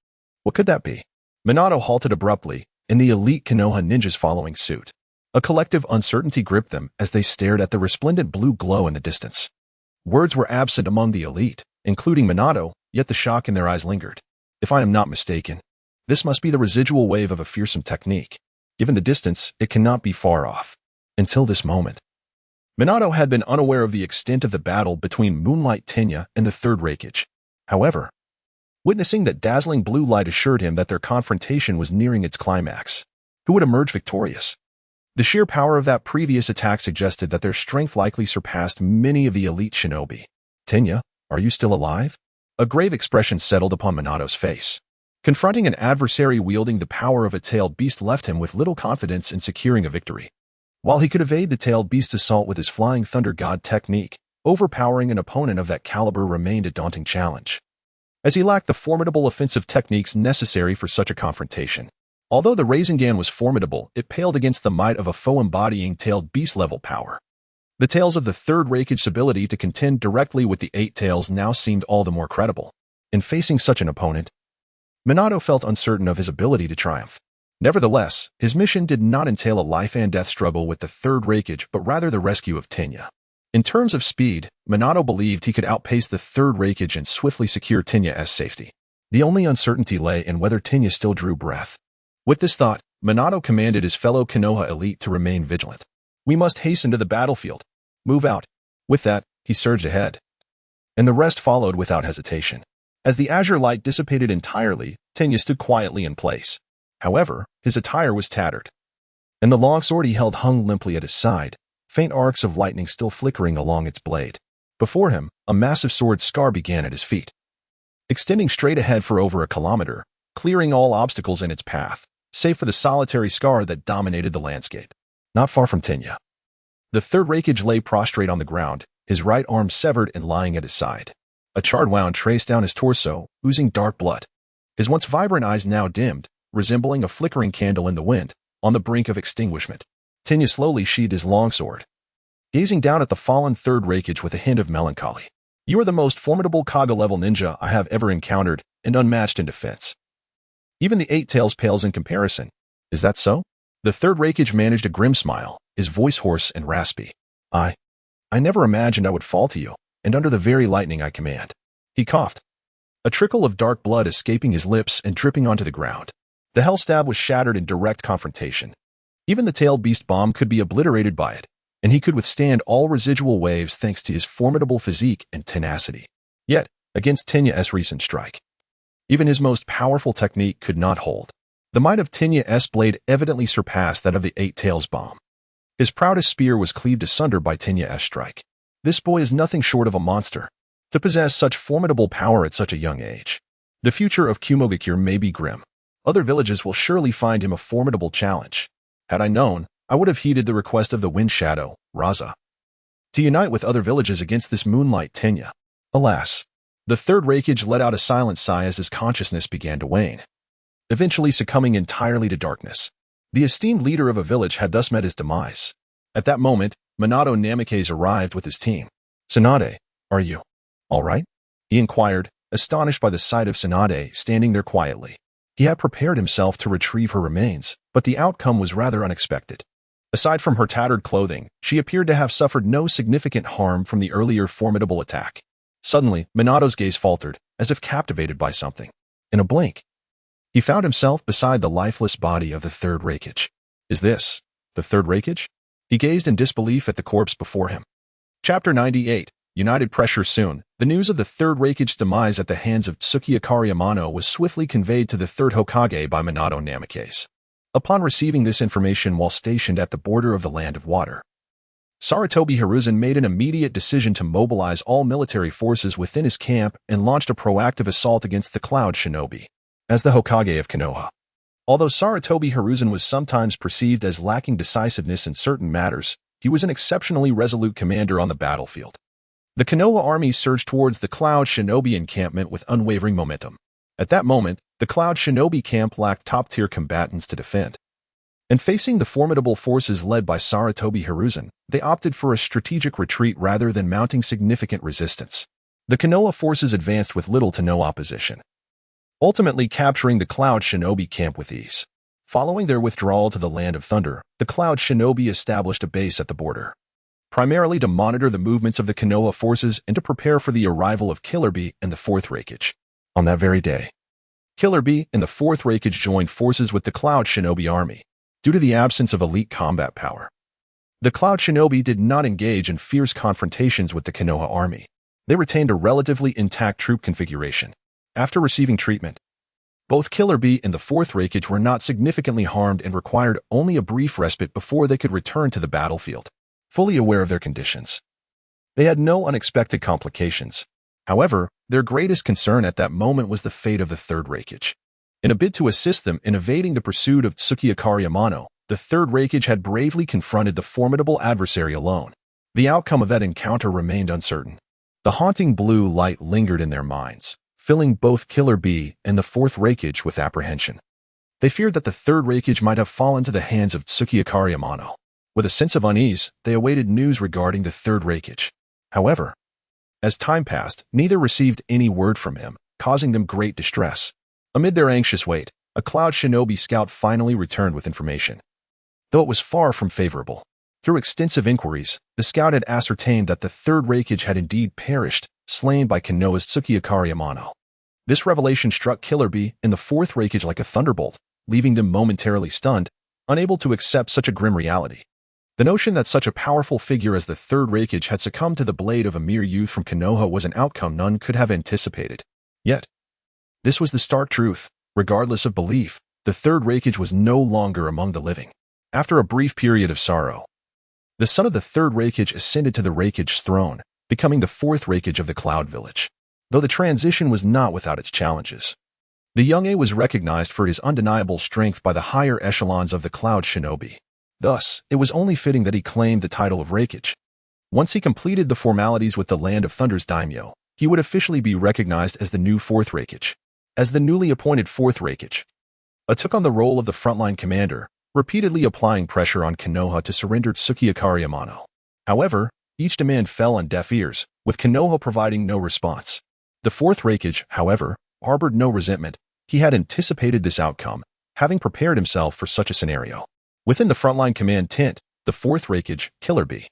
What could that be? Minato halted abruptly, and the elite Konoha ninjas following suit. A collective uncertainty gripped them as they stared at the resplendent blue glow in the distance. Words were absent among the elite, including Minato, yet the shock in their eyes lingered. If I am not mistaken, this must be the residual wave of a fearsome technique. Given the distance, it cannot be far off. Until this moment, Minato had been unaware of the extent of the battle between Moonlight Tenya and the third Raikage. However, witnessing that dazzling blue light assured him that their confrontation was nearing its climax. Who would emerge victorious? The sheer power of that previous attack suggested that their strength likely surpassed many of the elite shinobi. Tenya, are you still alive? A grave expression settled upon Minato's face. Confronting an adversary wielding the power of a tailed beast left him with little confidence in securing a victory. While he could evade the tailed beast's assault with his Flying Thunder God technique, overpowering an opponent of that caliber remained a daunting challenge, as he lacked the formidable offensive techniques necessary for such a confrontation. Although the Rasengan was formidable, it paled against the might of a foe embodying tailed beast-level power. The tales of the third Raikage's ability to contend directly with the Eight Tails now seemed all the more credible. In facing such an opponent, Minato felt uncertain of his ability to triumph. Nevertheless, his mission did not entail a life-and-death struggle with the third Raikage, but rather the rescue of Tenya. In terms of speed, Minato believed he could outpace the third Raikage and swiftly secure Tenya's safety. The only uncertainty lay in whether Tenya still drew breath. With this thought, Minato commanded his fellow Konoha elite to remain vigilant. "We must hasten to the battlefield. Move out." With that, he surged ahead, and the rest followed without hesitation. As the azure light dissipated entirely, Tenya stood quietly in place. However, his attire was tattered, and the long sword he held hung limply at his side, faint arcs of lightning still flickering along its blade. Before him, a massive sword scar began at his feet, extending straight ahead for over a kilometer, clearing all obstacles in its path, save for the solitary scar that dominated the landscape. Not far from Tenya, the third Raikage lay prostrate on the ground, his right arm severed and lying at his side. A charred wound traced down his torso, oozing dark blood. His once vibrant eyes now dimmed, resembling a flickering candle in the wind, on the brink of extinguishment. Tenya slowly sheathed his longsword, gazing down at the fallen third Raikage with a hint of melancholy. "You are the most formidable Kaga-level ninja I have ever encountered, and unmatched in defense. Even the Eight Tails pales in comparison. Is that so?" The third Raikage managed a grim smile, his voice hoarse and raspy. I never imagined I would fall to you, and under the very lightning I command." He coughed, a trickle of dark blood escaping his lips and dripping onto the ground. The hell stab was shattered in direct confrontation. Even the tailed beast bomb could be obliterated by it, and he could withstand all residual waves thanks to his formidable physique and tenacity. Yet, against Tenya's recent strike, even his most powerful technique could not hold. The might of Tenya's blade evidently surpassed that of the Eight Tails bomb. His proudest spear was cleaved asunder by Tenya's strike. This boy is nothing short of a monster, to possess such formidable power at such a young age. The future of Kumogakure may be grim. Other villages will surely find him a formidable challenge. Had I known, I would have heeded the request of the Wind Shadow, Raza, to unite with other villages against this moonlight Tenya. Alas, the third Raikage let out a silent sigh as his consciousness began to wane, eventually succumbing entirely to darkness. The esteemed leader of a village had thus met his demise. At that moment, Minato Namikaze arrived with his team. "Tsunade, are you all right?" he inquired, astonished by the sight of Tsunade standing there quietly. He had prepared himself to retrieve her remains, but the outcome was rather unexpected. Aside from her tattered clothing, she appeared to have suffered no significant harm from the earlier formidable attack. Suddenly, Minato's gaze faltered, as if captivated by something. In a blink, he found himself beside the lifeless body of the third Raikage. "Is this the third Raikage?" He gazed in disbelief at the corpse before him. Chapter 98. United Pressure. Soon, the news of the third Raikage's demise at the hands of Tsukiyakari Amano was swiftly conveyed to the third Hokage by Minato Namikaze. Upon receiving this information while stationed at the border of the Land of Water, Sarutobi Hiruzen made an immediate decision to mobilize all military forces within his camp and launched a proactive assault against the Cloud Shinobi. As the Hokage of Konoha, although Sarutobi Hiruzen was sometimes perceived as lacking decisiveness in certain matters, he was an exceptionally resolute commander on the battlefield. The Konoha army surged towards the Cloud Shinobi encampment with unwavering momentum. At that moment, the Cloud Shinobi camp lacked top-tier combatants to defend, and facing the formidable forces led by Sarutobi Hiruzen, they opted for a strategic retreat rather than mounting significant resistance. The Konoha forces advanced with little to no opposition, ultimately capturing the Cloud Shinobi camp with ease. Following their withdrawal to the Land of Thunder, the Cloud Shinobi established a base at the border, primarily to monitor the movements of the Konoha forces and to prepare for the arrival of Killer Bee and the Fourth Raikage. On that very day, Killer Bee and the Fourth Raikage joined forces with the Cloud Shinobi army. Due to the absence of elite combat power, the Cloud Shinobi did not engage in fierce confrontations with the Konoha army. They retained a relatively intact troop configuration. After receiving treatment, both Killer Bee and the Fourth Raikage were not significantly harmed and required only a brief respite before they could return to the battlefield, fully aware of their conditions. They had no unexpected complications. However, their greatest concern at that moment was the fate of the Third Raikage. In a bid to assist them in evading the pursuit of Uchiha Amano, the third Raikage had bravely confronted the formidable adversary alone. The outcome of that encounter remained uncertain. The haunting blue light lingered in their minds, filling both Killer Bee and the fourth Raikage with apprehension. They feared that the third Raikage might have fallen to the hands of Uchiha Amano. With a sense of unease, they awaited news regarding the third Raikage. However, as time passed, neither received any word from him, causing them great distress. Amid their anxious wait, a Cloud Shinobi scout finally returned with information. Though it was far from favorable. Through extensive inquiries, the scout had ascertained that the third Raikage had indeed perished, slain by Konoha's Uchiha Amano. This revelation struck Killer Bee and the fourth Raikage like a thunderbolt, leaving them momentarily stunned, unable to accept such a grim reality. The notion that such a powerful figure as the third Raikage had succumbed to the blade of a mere youth from Konoha was an outcome none could have anticipated. Yet, this was the stark truth. Regardless of belief, the third Raikage was no longer among the living. After a brief period of sorrow, the son of the third Raikage ascended to the Raikage's throne, becoming the fourth Raikage of the Cloud Village. Though the transition was not without its challenges. The young A was recognized for his undeniable strength by the higher echelons of the Cloud Shinobi. Thus, it was only fitting that he claimed the title of Raikage. Once he completed the formalities with the Land of Thunder's daimyo, he would officially be recognized as the new fourth Raikage. As the newly appointed fourth Raikage, A took on the role of the frontline commander, repeatedly applying pressure on Konoha to surrender Uchiha Amano. However, each demand fell on deaf ears, with Konoha providing no response. The fourth Raikage, however, harbored no resentment. He had anticipated this outcome, having prepared himself for such a scenario. Within the frontline command tent, the fourth Raikage, Killer Bee,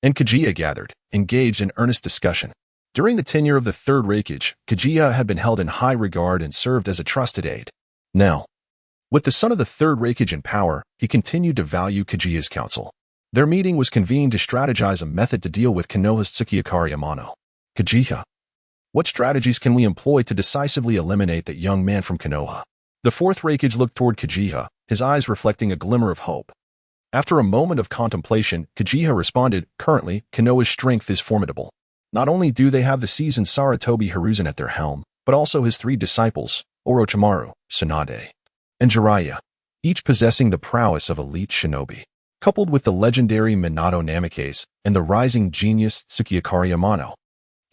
and Kaguya gathered, engaged in earnest discussion. During the tenure of the third Raikage, Kaguya had been held in high regard and served as a trusted aide. Now, with the son of the third Raikage in power, he continued to value Kaguya's counsel. Their meeting was convened to strategize a method to deal with Konoha's Uchiha Amano. Kaguya, what strategies can we employ to decisively eliminate that young man from Konoha? The fourth Raikage looked toward Kaguya, his eyes reflecting a glimmer of hope. After a moment of contemplation, Kaguya responded, currently, Konoha's strength is formidable. Not only do they have the seasoned Sarutobi Hiruzen at their helm, but also his three disciples, Orochimaru, Tsunade, and Jiraiya, each possessing the prowess of elite shinobi. Coupled with the legendary Minato Namikaze and the rising genius Uchiha Amano,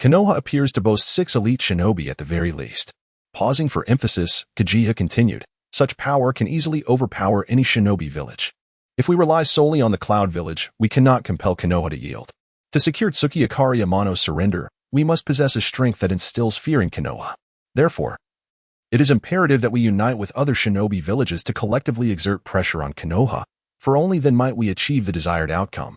Konoha appears to boast 6 elite shinobi at the very least. Pausing for emphasis, Kaguya continued, such power can easily overpower any shinobi village. If we rely solely on the Cloud Village, we cannot compel Konoha to yield. To secure Uchiha Amano's surrender, we must possess a strength that instills fear in Konoha. Therefore, it is imperative that we unite with other shinobi villages to collectively exert pressure on Konoha, for only then might we achieve the desired outcome.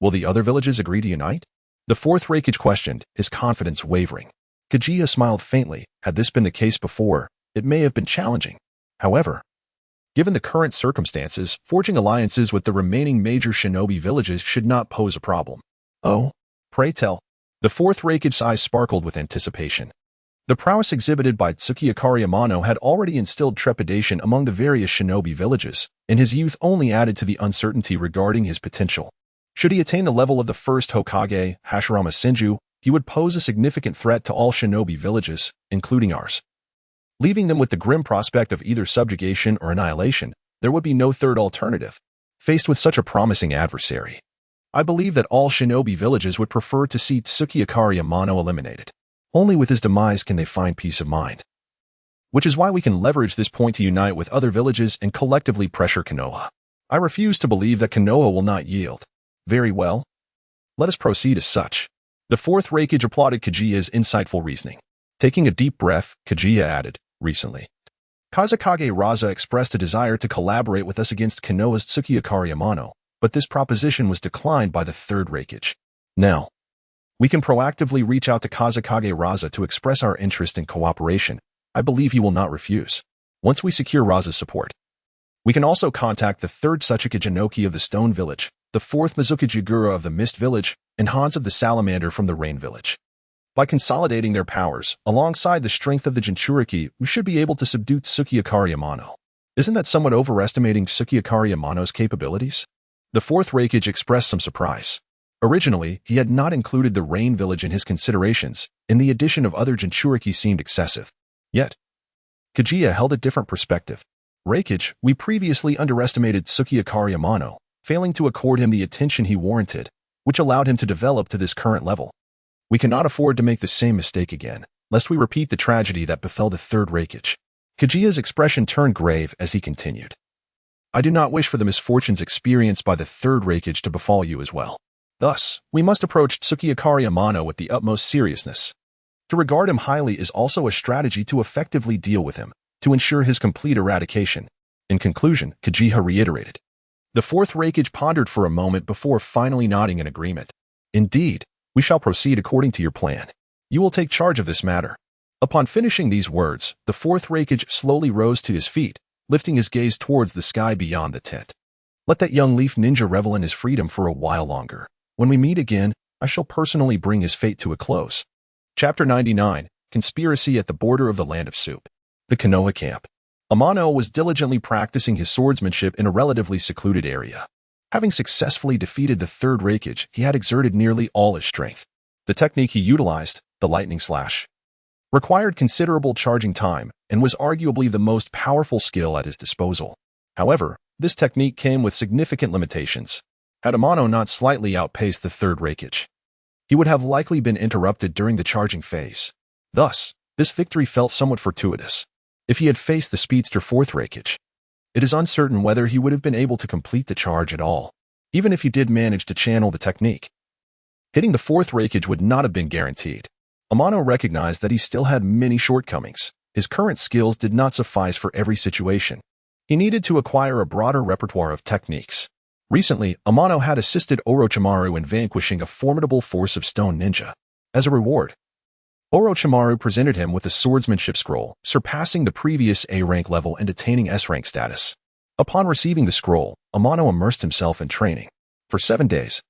Will the other villages agree to unite? The fourth Raikage questioned, his confidence wavering. Kaguya smiled faintly. Had this been the case before, it may have been challenging. However, given the current circumstances, forging alliances with the remaining major shinobi villages should not pose a problem. Oh, pray tell. The fourth Raikage's eyes sparkled with anticipation. The prowess exhibited by Uchiha Amano had already instilled trepidation among the various shinobi villages, and his youth only added to the uncertainty regarding his potential. Should he attain the level of the first Hokage, Hashirama Senju, he would pose a significant threat to all shinobi villages, including ours. Leaving them with the grim prospect of either subjugation or annihilation, there would be no third alternative. Faced with such a promising adversary, I believe that all shinobi villages would prefer to see Uchiha Amano eliminated. Only with his demise can they find peace of mind. Which is why we can leverage this point to unite with other villages and collectively pressure Konoha. I refuse to believe that Konoha will not yield. Very well. Let us proceed as such. The fourth Raikage applauded Kaguya's insightful reasoning. Taking a deep breath, Kaguya added, recently, Kazekage Raza expressed a desire to collaborate with us against Konoha's Uchiha Amano, but this proposition was declined by the third Raikage. Now, we can proactively reach out to Kazekage Raza to express our interest in cooperation. I believe he will not refuse. Once we secure Raza's support, we can also contact the third Tsuchika Jinoki of the Stone Village, the fourth Mizuka Jigura of the Mist Village, and Hans of the Salamander from the Rain Village. By consolidating their powers, alongside the strength of the Jinchuriki, we should be able to subdue Uchiha Amano. Isn't that somewhat overestimating Uchiha Amano's capabilities? The fourth Raikage expressed some surprise. Originally, he had not included the Rain Village in his considerations, and the addition of other Jinchuriki seemed excessive. Yet, Kaguya held a different perspective. Raikage, we previously underestimated Ukyo Amano, failing to accord him the attention he warranted, which allowed him to develop to this current level. We cannot afford to make the same mistake again, lest we repeat the tragedy that befell the third Raikage. Kaguya's expression turned grave as he continued. I do not wish for the misfortunes experienced by the third Raikage to befall you as well. Thus, we must approach Ukyo Amano with the utmost seriousness. To regard him highly is also a strategy to effectively deal with him, to ensure his complete eradication. In conclusion, Kaguya reiterated. The fourth Raikage pondered for a moment before finally nodding in agreement. Indeed, we shall proceed according to your plan. You will take charge of this matter. Upon finishing these words, the fourth Raikage slowly rose to his feet, lifting his gaze towards the sky beyond the tent. Let that young leaf ninja revel in his freedom for a while longer. When we meet again, I shall personally bring his fate to a close. Chapter 99, Conspiracy at the Border of the Land of Soup. The Konoha Camp. Amano was diligently practicing his swordsmanship in a relatively secluded area. Having successfully defeated the third Raikage, he had exerted nearly all his strength. The technique he utilized, the lightning slash, required considerable charging time and was arguably the most powerful skill at his disposal. However, this technique came with significant limitations. Had Amano not slightly outpaced the third Raikage, he would have likely been interrupted during the charging phase. Thus, this victory felt somewhat fortuitous. If he had faced the speedster fourth Raikage, it is uncertain whether he would have been able to complete the charge at all, even if he did manage to channel the technique. Hitting the fourth Raikage would not have been guaranteed. Amano recognized that he still had many shortcomings. His current skills did not suffice for every situation. He needed to acquire a broader repertoire of techniques. Recently, Amano had assisted Orochimaru in vanquishing a formidable force of stone ninja. As a reward, Orochimaru presented him with a swordsmanship scroll, surpassing the previous A-rank level and attaining S-rank status. Upon receiving the scroll, Amano immersed himself in training. For 7 days,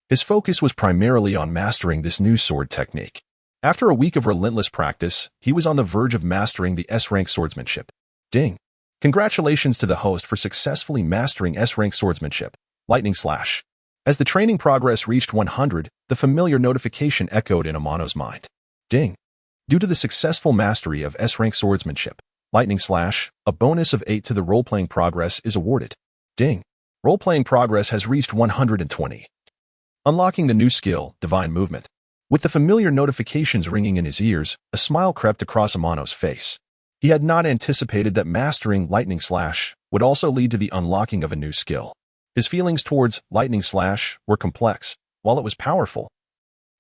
his focus was primarily on mastering this new sword technique. After a week of relentless practice, he was on the verge of mastering the S-rank swordsmanship. Ding! Congratulations to the host for successfully mastering S-rank swordsmanship. Lightning slash. As the training progress reached 100, the familiar notification echoed in Amano's mind. Ding! Due to the successful mastery of S-rank swordsmanship, lightning slash, a bonus of 8 to the role-playing progress is awarded. Ding! Role-playing progress has reached 120. Unlocking the new skill, divine movement. With the familiar notifications ringing in his ears, a smile crept across Amano's face. He had not anticipated that mastering lightning slash would also lead to the unlocking of a new skill. His feelings towards lightning slash were complex. While it was powerful,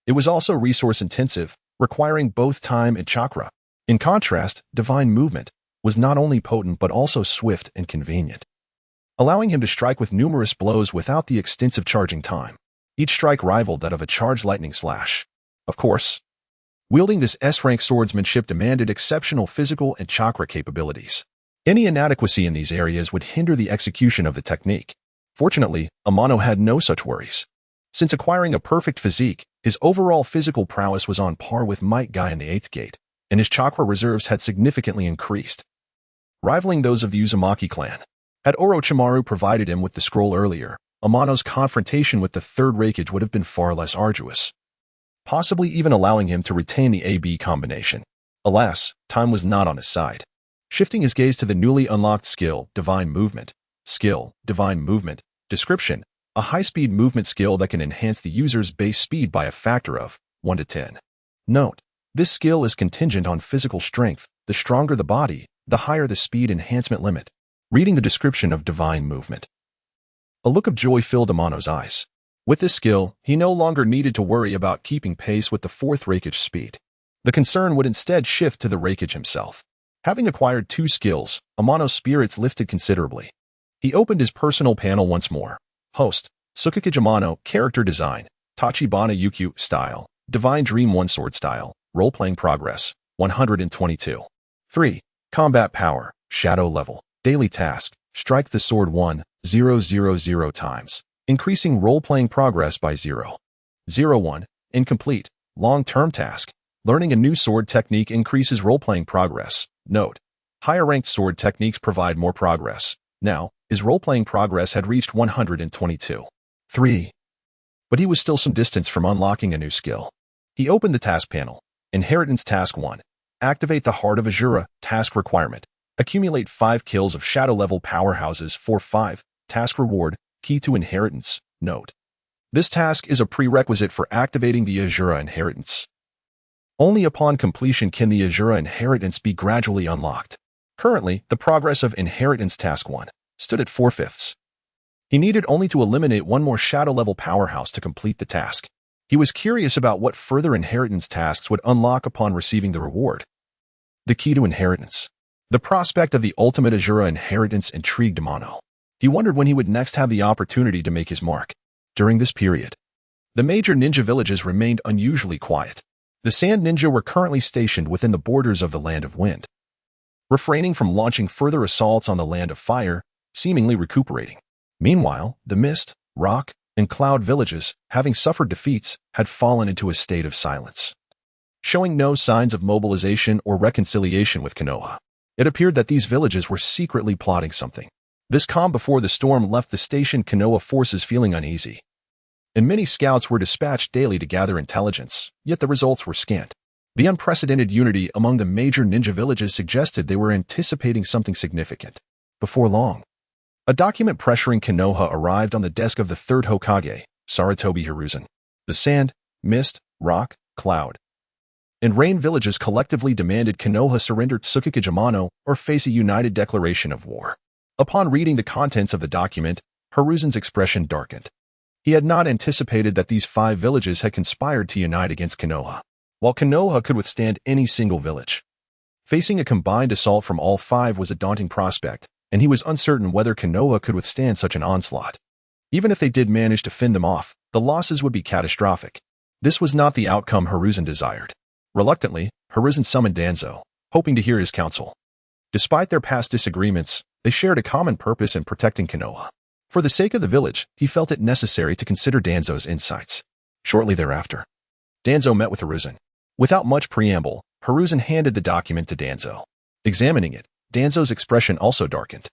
it was also resource-intensive, requiring both time and chakra. In contrast, divine movement was not only potent but also swift and convenient, allowing him to strike with numerous blows without the extensive charging time. Each strike rivaled that of a charged lightning slash. Of course, wielding this S-rank swordsmanship demanded exceptional physical and chakra capabilities. Any inadequacy in these areas would hinder the execution of the technique. Fortunately, Amano had no such worries. Since acquiring a perfect physique, his overall physical prowess was on par with Might Guy in the 8th Gate, and his chakra reserves had significantly increased, rivaling those of the Uzumaki clan. Had Orochimaru provided him with the scroll earlier, Amano's confrontation with the third Raikage would have been far less arduous, possibly even allowing him to retain the AB combination. Alas, time was not on his side. Shifting his gaze to the newly unlocked skill, Divine Movement. Skill, Divine Movement. Description: a high-speed movement skill that can enhance the user's base speed by a factor of 1 to 10. Note: this skill is contingent on physical strength. The stronger the body, the higher the speed enhancement limit. Reading the description of Divine Movement, a look of joy filled Amano's eyes. With this skill, he no longer needed to worry about keeping pace with the fourth Raikage's speed. The concern would instead shift to the Raikage himself. Having acquired 2 skills, Amano's spirits lifted considerably. He opened his personal panel once more. Host: Ukyo Amano. Character design: Tachibana Ukyo style. Divine Dream 1 sword style. Role-playing progress: 122. 3. Combat power: Shadow level. Daily task: strike the sword 1,000 times, increasing role-playing progress by 0.01. Incomplete. Long-term task: learning a new sword technique increases role-playing progress. Note: higher-ranked sword techniques provide more progress. Now, his role-playing progress had reached 122. 3. But he was still some distance from unlocking a new skill. He opened the task panel. Inheritance Task 1. Activate the Heart of Azura task requirement. Accumulate 5 kills of shadow-level powerhouses for 5. Task reward, key to inheritance. Note: this task is a prerequisite for activating the Azura inheritance. Only upon completion can the Azura inheritance be gradually unlocked. Currently, the progress of Inheritance Task 1 stood at 4/5. He needed only to eliminate one more shadow-level powerhouse to complete the task. He was curious about what further inheritance tasks would unlock upon receiving the reward. The key to inheritance. The prospect of the ultimate Azura inheritance intrigued Amano. He wondered when he would next have the opportunity to make his mark. During this period, the major ninja villages remained unusually quiet. The Sand Ninja were currently stationed within the borders of the Land of Wind, refraining from launching further assaults on the Land of Fire, seemingly recuperating. Meanwhile, the Mist, Rock, and Cloud villages, having suffered defeats, had fallen into a state of silence, showing no signs of mobilization or reconciliation with Konoha. It appeared that these villages were secretly plotting something. This calm before the storm left the station Konoha forces feeling uneasy, and many scouts were dispatched daily to gather intelligence, yet the results were scant. The unprecedented unity among the major ninja villages suggested they were anticipating something significant. Before long, a document pressuring Konoha arrived on the desk of the third Hokage, Sarutobi Hiruzen. The Sand, Mist, Rock, Cloud, and Rain villages collectively demanded Konoha surrender Tsukikage Amano or face a united declaration of war. Upon reading the contents of the document, Hiruzen's expression darkened. He had not anticipated that these 5 villages had conspired to unite against Konoha. While Konoha could withstand any single village, facing a combined assault from all 5 was a daunting prospect, and he was uncertain whether Konoha could withstand such an onslaught. Even if they did manage to fend them off, the losses would be catastrophic. This was not the outcome Hiruzen desired. Reluctantly, Hiruzen summoned Danzo, hoping to hear his counsel. Despite their past disagreements, they shared a common purpose in protecting Konoha. For the sake of the village, he felt it necessary to consider Danzo's insights. Shortly thereafter, Danzo met with Hiruzen. Without much preamble, Hiruzen handed the document to Danzo. Examining it, Danzo's expression also darkened.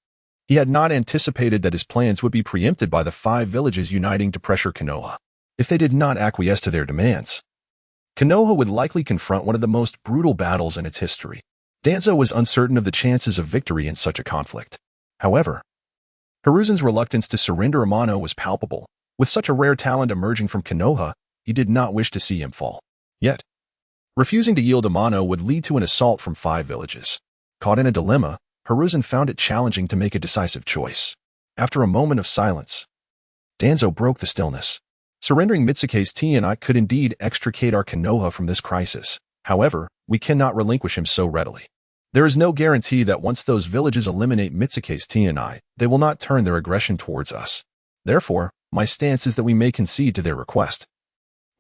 He had not anticipated that his plans would be preempted by the 5 villages uniting to pressure Konoha. If they did not acquiesce to their demands, Konoha would likely confront one of the most brutal battles in its history. Danzo was uncertain of the chances of victory in such a conflict. However, Hiruzen's reluctance to surrender Amano was palpable. With such a rare talent emerging from Konoha, he did not wish to see him fall. Yet, refusing to yield Amano would lead to an assault from 5 villages. Caught in a dilemma, Hiruzen found it challenging to make a decisive choice. After a moment of silence, Danzo broke the stillness. Surrendering Mitsuke's T&I could indeed extricate our Konoha from this crisis. However, we cannot relinquish him so readily. There is no guarantee that once those villages eliminate Mitsuke's T&I, they will not turn their aggression towards us. Therefore, my stance is that we may concede to their request.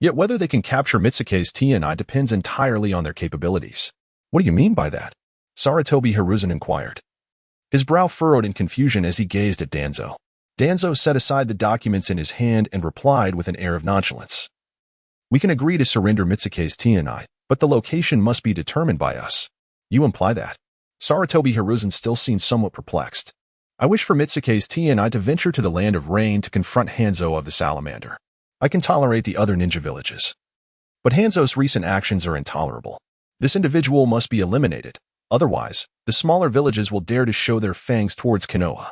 Yet whether they can capture Mitsuke's T&I depends entirely on their capabilities. What do you mean by that? Sarutobi Hiruzen inquired. His brow furrowed in confusion as he gazed at Danzo. Danzo set aside the documents in his hand and replied with an air of nonchalance. We can agree to surrender Mitsuke's T&I, but the location must be determined by us. You imply that? Sarutobi Hiruzen still seemed somewhat perplexed. I wish for Mitsuke's T&I to venture to the Land of Rain to confront Hanzo of the Salamander. I can tolerate the other ninja villages, but Hanzo's recent actions are intolerable. This individual must be eliminated. Otherwise, the smaller villages will dare to show their fangs towards Konoha.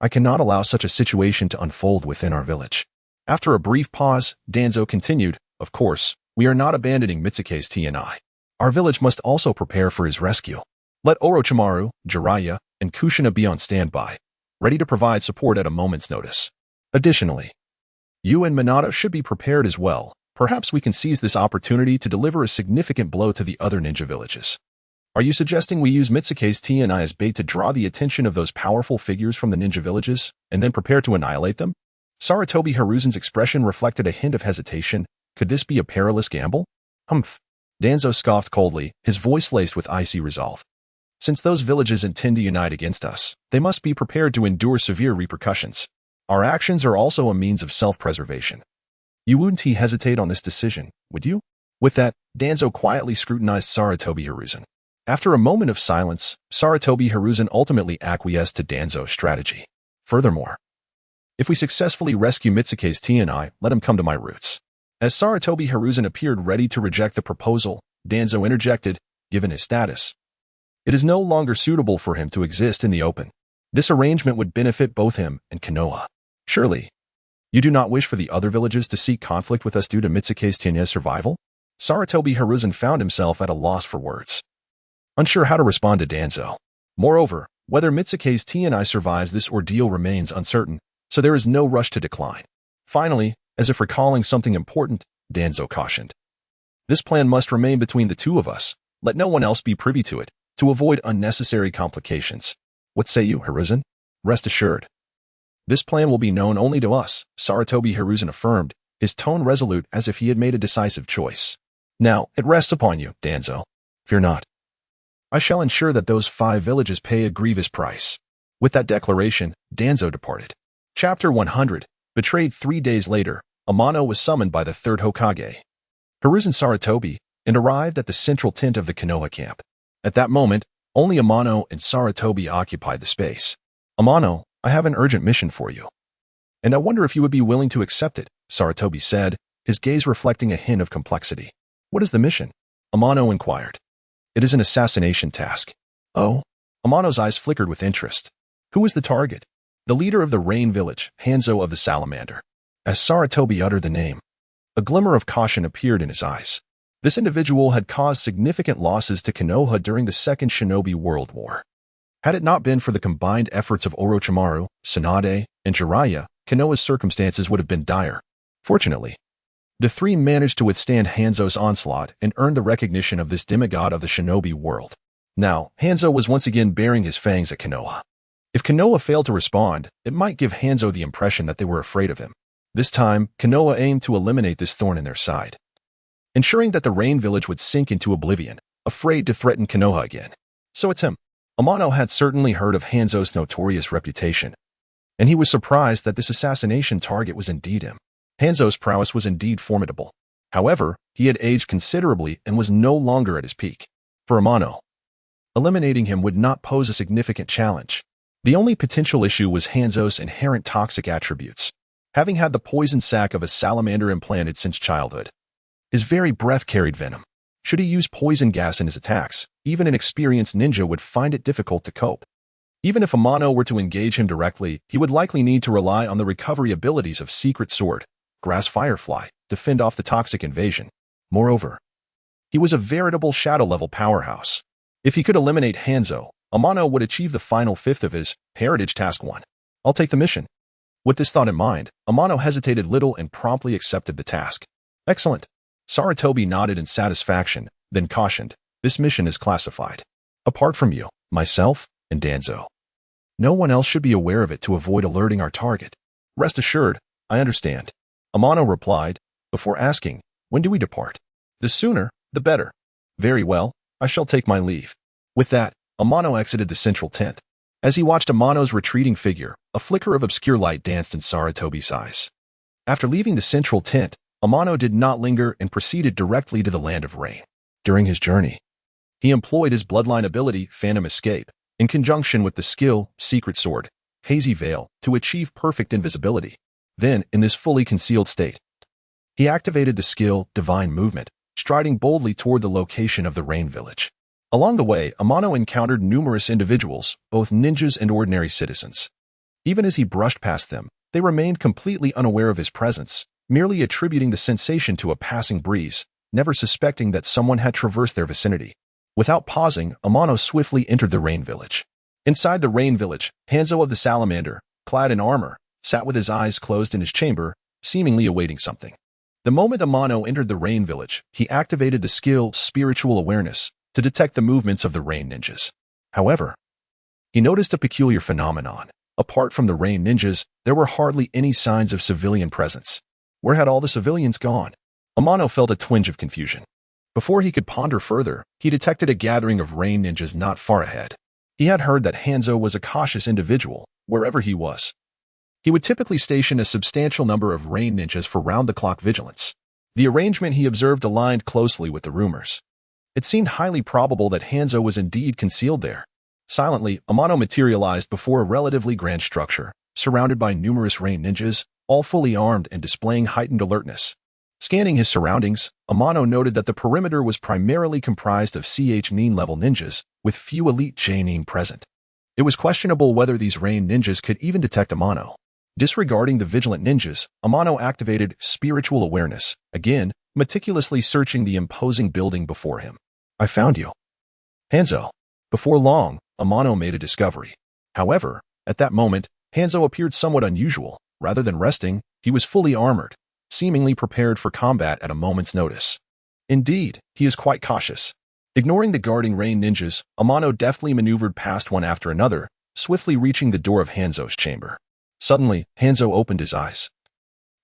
I cannot allow such a situation to unfold within our village. After a brief pause, Danzo continued, Of course, we are not abandoning Mitsuke's T&I. Our village must also prepare for his rescue. Let Orochimaru, Jiraiya, and Kushina be on standby, ready to provide support at a moment's notice. Additionally, you and Minato should be prepared as well. Perhaps we can seize this opportunity to deliver a significant blow to the other ninja villages. Are you suggesting we use Mitsuke's T&I as bait to draw the attention of those powerful figures from the ninja villages, and then prepare to annihilate them? Sarutobi Hiruzen's expression reflected a hint of hesitation. Could this be a perilous gamble? Humph. Danzo scoffed coldly, his voice laced with icy resolve. Since those villages intend to unite against us, they must be prepared to endure severe repercussions. Our actions are also a means of self-preservation. You wouldn't hesitate on this decision, would you? With that, Danzo quietly scrutinized Sarutobi Hiruzen. After a moment of silence, Sarutobi Hiruzen ultimately acquiesced to Danzo's strategy. Furthermore, if we successfully rescue Mitsuke's T&I, let him come to my roots. As Sarutobi Hiruzen appeared ready to reject the proposal, Danzo interjected, given his status. It is no longer suitable for him to exist in the open. This arrangement would benefit both him and Konoha. Surely, you do not wish for the other villages to seek conflict with us due to Mitsuke's Tenya's survival? Sarutobi Hiruzen found himself at a loss for words, unsure how to respond to Danzo. Moreover, whether Mitsuke's Tenai survives this ordeal remains uncertain, so there is no rush to decline. Finally, as if recalling something important, Danzo cautioned. This plan must remain between the two of us. Let no one else be privy to it, to avoid unnecessary complications. What say you, Hiruzen? Rest assured. This plan will be known only to us, Sarutobi Hiruzen affirmed, his tone resolute as if he had made a decisive choice. Now, it rests upon you, Danzo. Fear not. I shall ensure that those 5 villages pay a grievous price. With that declaration, Danzo departed. Chapter 100. Betrayed 3 days later, Amano was summoned by the 3rd Hokage, Hiruzen Sarutobi, and arrived at the central tent of the Konoha camp. At that moment, only Amano and Sarutobi occupied the space. Amano, I have an urgent mission for you. And I wonder if you would be willing to accept it, Sarutobi said, his gaze reflecting a hint of complexity. What is the mission? Amano inquired. It is an assassination task. Oh? Amano's eyes flickered with interest. Who is the target? The leader of the Rain Village, Hanzo of the Salamander. As Sarutobi uttered the name, a glimmer of caution appeared in his eyes. This individual had caused significant losses to Konoha during the Second Shinobi World War. Had it not been for the combined efforts of Orochimaru, Tsunade, and Jiraiya, Konoha's circumstances would have been dire. Fortunately, the 3 managed to withstand Hanzo's onslaught and earned the recognition of this demigod of the shinobi world. Now, Hanzo was once again baring his fangs at Konoha. If Konoha failed to respond, it might give Hanzo the impression that they were afraid of him. This time, Konoha aimed to eliminate this thorn in their side, ensuring that the Rain Village would sink into oblivion, afraid to threaten Konoha again. So it's him. Amano had certainly heard of Hanzo's notorious reputation, and he was surprised that this assassination target was indeed him. Hanzo's prowess was indeed formidable. However, he had aged considerably and was no longer at his peak. For Amano, eliminating him would not pose a significant challenge. The only potential issue was Hanzo's inherent toxic attributes. Having had the poison sac of a salamander implanted since childhood, his very breath carried venom. Should he use poison gas in his attacks, even an experienced ninja would find it difficult to cope. Even if Amano were to engage him directly, he would likely need to rely on the recovery abilities of Secret Sword, Grass Firefly, to fend off the toxic invasion. Moreover, he was a veritable shadow-level powerhouse. If he could eliminate Hanzo, Amano would achieve the final 5th of his Heritage Task 1. I'll take the mission. With this thought in mind, Amano hesitated little and promptly accepted the task. Excellent. Sarutobi nodded in satisfaction, then cautioned, this mission is classified. Apart from you, myself, and Danzo, no one else should be aware of it to avoid alerting our target. Rest assured, I understand. Amano replied, before asking, when do we depart? The sooner, the better. Very well, I shall take my leave. With that, Amano exited the central tent. As he watched Amano's retreating figure, a flicker of obscure light danced in Sarutobi's eyes. After leaving the central tent, Amano did not linger and proceeded directly to the Land of Rain. During his journey, he employed his bloodline ability, Phantom Escape, in conjunction with the skill, Secret Sword, Hazy Veil, to achieve perfect invisibility. Then, in this fully concealed state, he activated the skill, Divine Movement, striding boldly toward the location of the Rain Village. Along the way, Amano encountered numerous individuals, both ninjas and ordinary citizens. Even as he brushed past them, they remained completely unaware of his presence, merely attributing the sensation to a passing breeze, never suspecting that someone had traversed their vicinity. Without pausing, Amano swiftly entered the Rain Village. Inside the Rain Village, Hanzo of the Salamander, clad in armor, sat with his eyes closed in his chamber, seemingly awaiting something. The moment Amano entered the Rain Village, he activated the skill Spiritual Awareness to detect the movements of the Rain Ninjas. However, he noticed a peculiar phenomenon. Apart from the Rain Ninjas, there were hardly any signs of civilian presence. Where had all the civilians gone? Amano felt a twinge of confusion. Before he could ponder further, he detected a gathering of Rain Ninjas not far ahead. He had heard that Hanzo was a cautious individual, wherever he was. He would typically station a substantial number of Rain Ninjas for round-the-clock vigilance. The arrangement he observed aligned closely with the rumors. It seemed highly probable that Hanzo was indeed concealed there. Silently, Amano materialized before a relatively grand structure, surrounded by numerous Rain Ninjas, all fully armed and displaying heightened alertness. Scanning his surroundings, Amano noted that the perimeter was primarily comprised of CH-9 level ninjas, with few elite J-9 present. It was questionable whether these rain ninjas could even detect Amano. Disregarding the vigilant ninjas, Amano activated spiritual awareness, again, meticulously searching the imposing building before him. I found you. Hanzo. Before long, Amano made a discovery. However, at that moment, Hanzo appeared somewhat unusual. Rather than resting, he was fully armored, seemingly prepared for combat at a moment's notice. Indeed, he is quite cautious. Ignoring the guarding rain ninjas, Amano deftly maneuvered past one after another, swiftly reaching the door of Hanzo's chamber. Suddenly, Hanzo opened his eyes,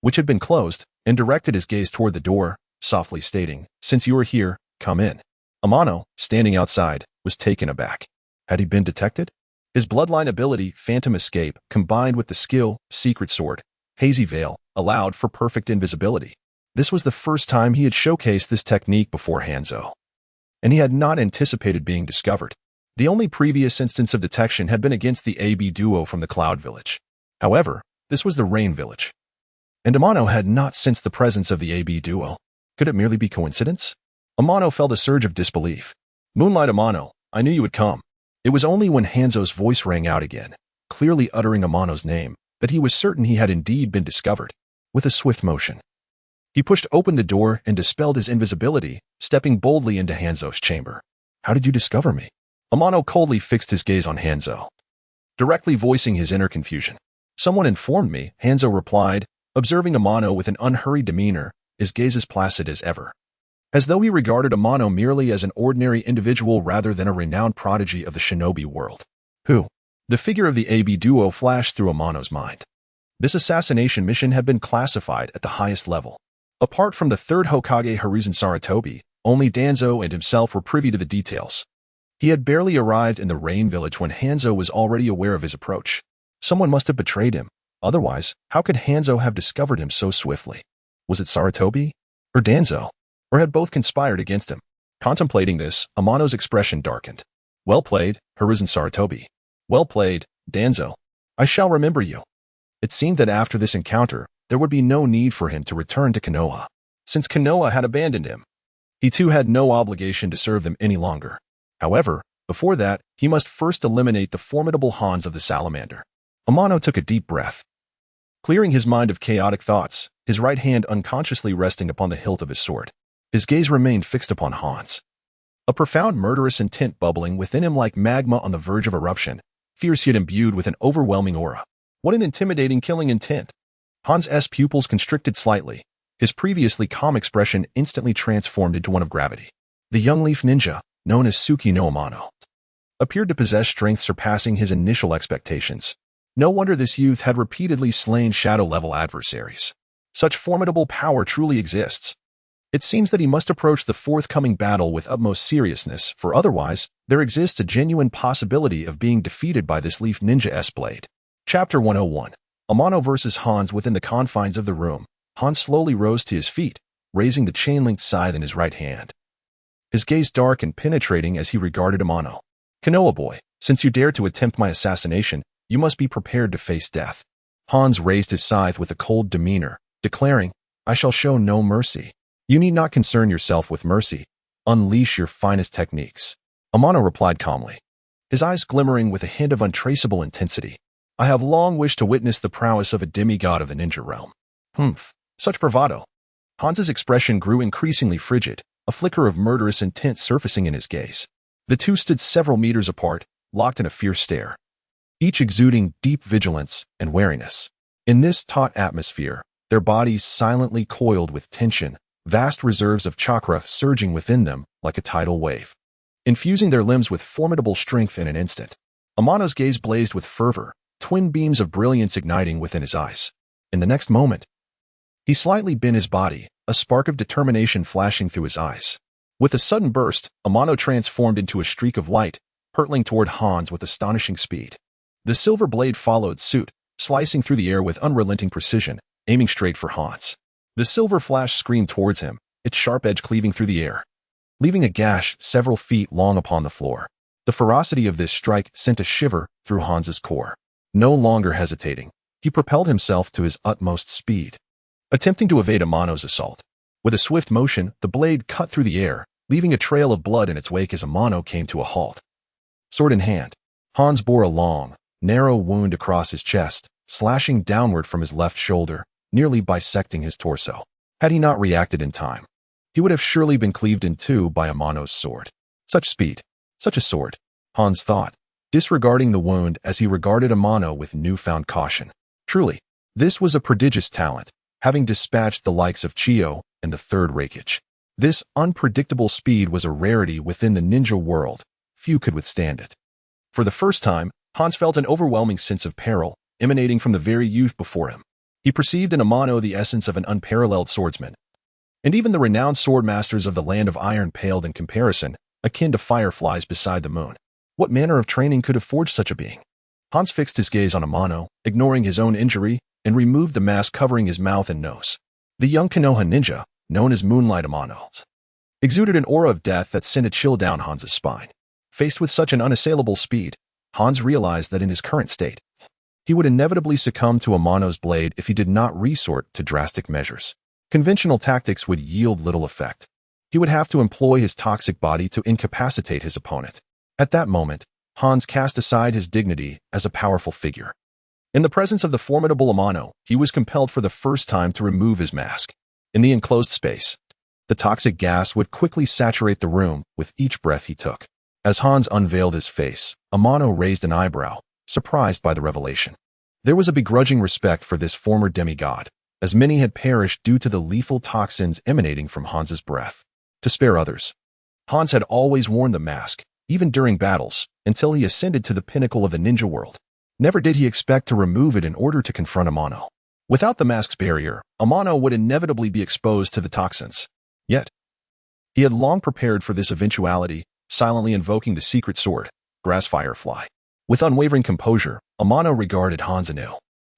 which had been closed, and directed his gaze toward the door, softly stating, "Since you are here, come in." Amano, standing outside, was taken aback. Had he been detected? His bloodline ability, Phantom Escape, combined with the skill, Secret Sword, Hazy Veil, allowed for perfect invisibility. This was the first time he had showcased this technique before Hanzo, and he had not anticipated being discovered. The only previous instance of detection had been against the AB duo from the Cloud Village. However, this was the Rain Village, and Amano had not sensed the presence of the AB duo. Could it merely be coincidence? Amano felt a surge of disbelief. Moonlight Amano, I knew you would come. It was only when Hanzo's voice rang out again, clearly uttering Amano's name, that he was certain he had indeed been discovered. With a swift motion, he pushed open the door and dispelled his invisibility, stepping boldly into Hanzo's chamber. How did you discover me? Amano coldly fixed his gaze on Hanzo, directly voicing his inner confusion. Someone informed me, Hanzo replied, observing Amano with an unhurried demeanor, his gaze as placid as ever, as though he regarded Amano merely as an ordinary individual rather than a renowned prodigy of the shinobi world. Who? The figure of the AB duo flashed through Amano's mind. This assassination mission had been classified at the highest level. Apart from the third Hokage Hiruzen Sarutobi, only Danzo and himself were privy to the details. He had barely arrived in the Rain Village when Hanzo was already aware of his approach. Someone must have betrayed him. Otherwise, how could Hanzo have discovered him so swiftly? Was it Sarutobi? Or Danzo? Or had both conspired against him? Contemplating this, Amano's expression darkened. Well played, Hiruzen Sarutobi. Well played, Danzo. I shall remember you. It seemed that after this encounter, there would be no need for him to return to Konoha, since Konoha had abandoned him. He too had no obligation to serve them any longer. However, before that, he must first eliminate the formidable Hans of the Salamander. Amano took a deep breath, clearing his mind of chaotic thoughts, his right hand unconsciously resting upon the hilt of his sword. His gaze remained fixed upon Hans. A profound murderous intent bubbling within him like magma on the verge of eruption, fierce yet imbued with an overwhelming aura. What an intimidating killing intent! Hans' pupils constricted slightly, his previously calm expression instantly transformed into one of gravity. The young leaf ninja, known as Suki no Amano, appeared to possess strength surpassing his initial expectations. No wonder this youth had repeatedly slain shadow-level adversaries. Such formidable power truly exists. It seems that he must approach the forthcoming battle with utmost seriousness, for otherwise, there exists a genuine possibility of being defeated by this leaf ninja blade. Chapter 101. Amano versus Hans. Within the confines of the room, Hans slowly rose to his feet, raising the chain-linked scythe in his right hand. His gaze dark and penetrating as he regarded Amano. Konoha boy, since you dare to attempt my assassination, you must be prepared to face death. Hans raised his scythe with a cold demeanor, declaring, I shall show no mercy. You need not concern yourself with mercy. Unleash your finest techniques. Amano replied calmly, his eyes glimmering with a hint of untraceable intensity. I have long wished to witness the prowess of a demigod of the ninja realm. Such bravado. Hans's expression grew increasingly frigid, a flicker of murderous intent surfacing in his gaze. The two stood several meters apart, locked in a fierce stare, each exuding deep vigilance and wariness. In this taut atmosphere, their bodies silently coiled with tension, vast reserves of chakra surging within them like a tidal wave, infusing their limbs with formidable strength in an instant. Amano's gaze blazed with fervor, twin beams of brilliance igniting within his eyes. In the next moment, he slightly bent his body, a spark of determination flashing through his eyes. With a sudden burst, Amano transformed into a streak of light, hurtling toward Hans with astonishing speed. The silver blade followed suit, slicing through the air with unrelenting precision, aiming straight for Hans. The silver flash screamed towards him, its sharp edge cleaving through the air, leaving a gash several feet long upon the floor. The ferocity of this strike sent a shiver through Hans's core. No longer hesitating, he propelled himself to his utmost speed, attempting to evade Amano's assault. With a swift motion, the blade cut through the air, leaving a trail of blood in its wake as Amano came to a halt. Sword in hand, Hans bore a long, narrow wound across his chest, slashing downward from his left shoulder, nearly bisecting his torso. Had he not reacted in time, he would have surely been cleaved in two by Amano's sword. Such speed, such a sword, Hans thought, disregarding the wound as he regarded Amano with newfound caution. Truly, this was a prodigious talent, having dispatched the likes of Chiyo and the third Raikage. This unpredictable speed was a rarity within the ninja world. Few could withstand it. For the first time, Hans felt an overwhelming sense of peril, emanating from the very youth before him. He perceived in Amano the essence of an unparalleled swordsman. And even the renowned swordmasters of the land of iron paled in comparison, akin to fireflies beside the moon. What manner of training could have forged such a being? Hans fixed his gaze on Amano, ignoring his own injury, and removed the mask covering his mouth and nose. The young Konoha ninja, known as Moonlight Amano, exuded an aura of death that sent a chill down Hans's spine. Faced with such an unassailable speed, Hans realized that in his current state, he would inevitably succumb to Amano's blade if he did not resort to drastic measures. Conventional tactics would yield little effect. He would have to employ his toxic body to incapacitate his opponent. At that moment, Hans cast aside his dignity as a powerful figure. In the presence of the formidable Amano, he was compelled for the first time to remove his mask. In the enclosed space, the toxic gas would quickly saturate the room with each breath he took. As Hans unveiled his face, Amano raised an eyebrow, surprised by the revelation. There was a begrudging respect for this former demigod, as many had perished due to the lethal toxins emanating from Hans's breath. To spare others, Hans had always worn the mask, even during battles, until he ascended to the pinnacle of the ninja world. Never did he expect to remove it in order to confront Amano. Without the mask's barrier, Amano would inevitably be exposed to the toxins. Yet, he had long prepared for this eventuality, silently invoking the secret sword, Grass Firefly. With unwavering composure, Amano regarded Hans anew.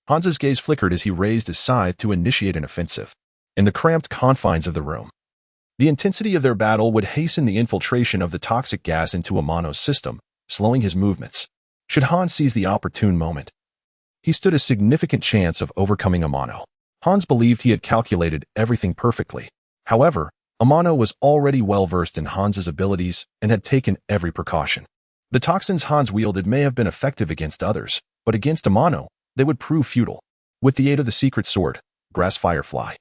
Hans's gaze flickered as he raised his scythe to initiate an offensive. In the cramped confines of the room, the intensity of their battle would hasten the infiltration of the toxic gas into Amano's system, slowing his movements. Should Hans seize the opportune moment, he stood a significant chance of overcoming Amano. Hans believed he had calculated everything perfectly. However, Amano was already well-versed in Hans's abilities and had taken every precaution. The toxins Hans wielded may have been effective against others, but against Amano, they would prove futile. With the aid of the secret sword, Grass Firefly,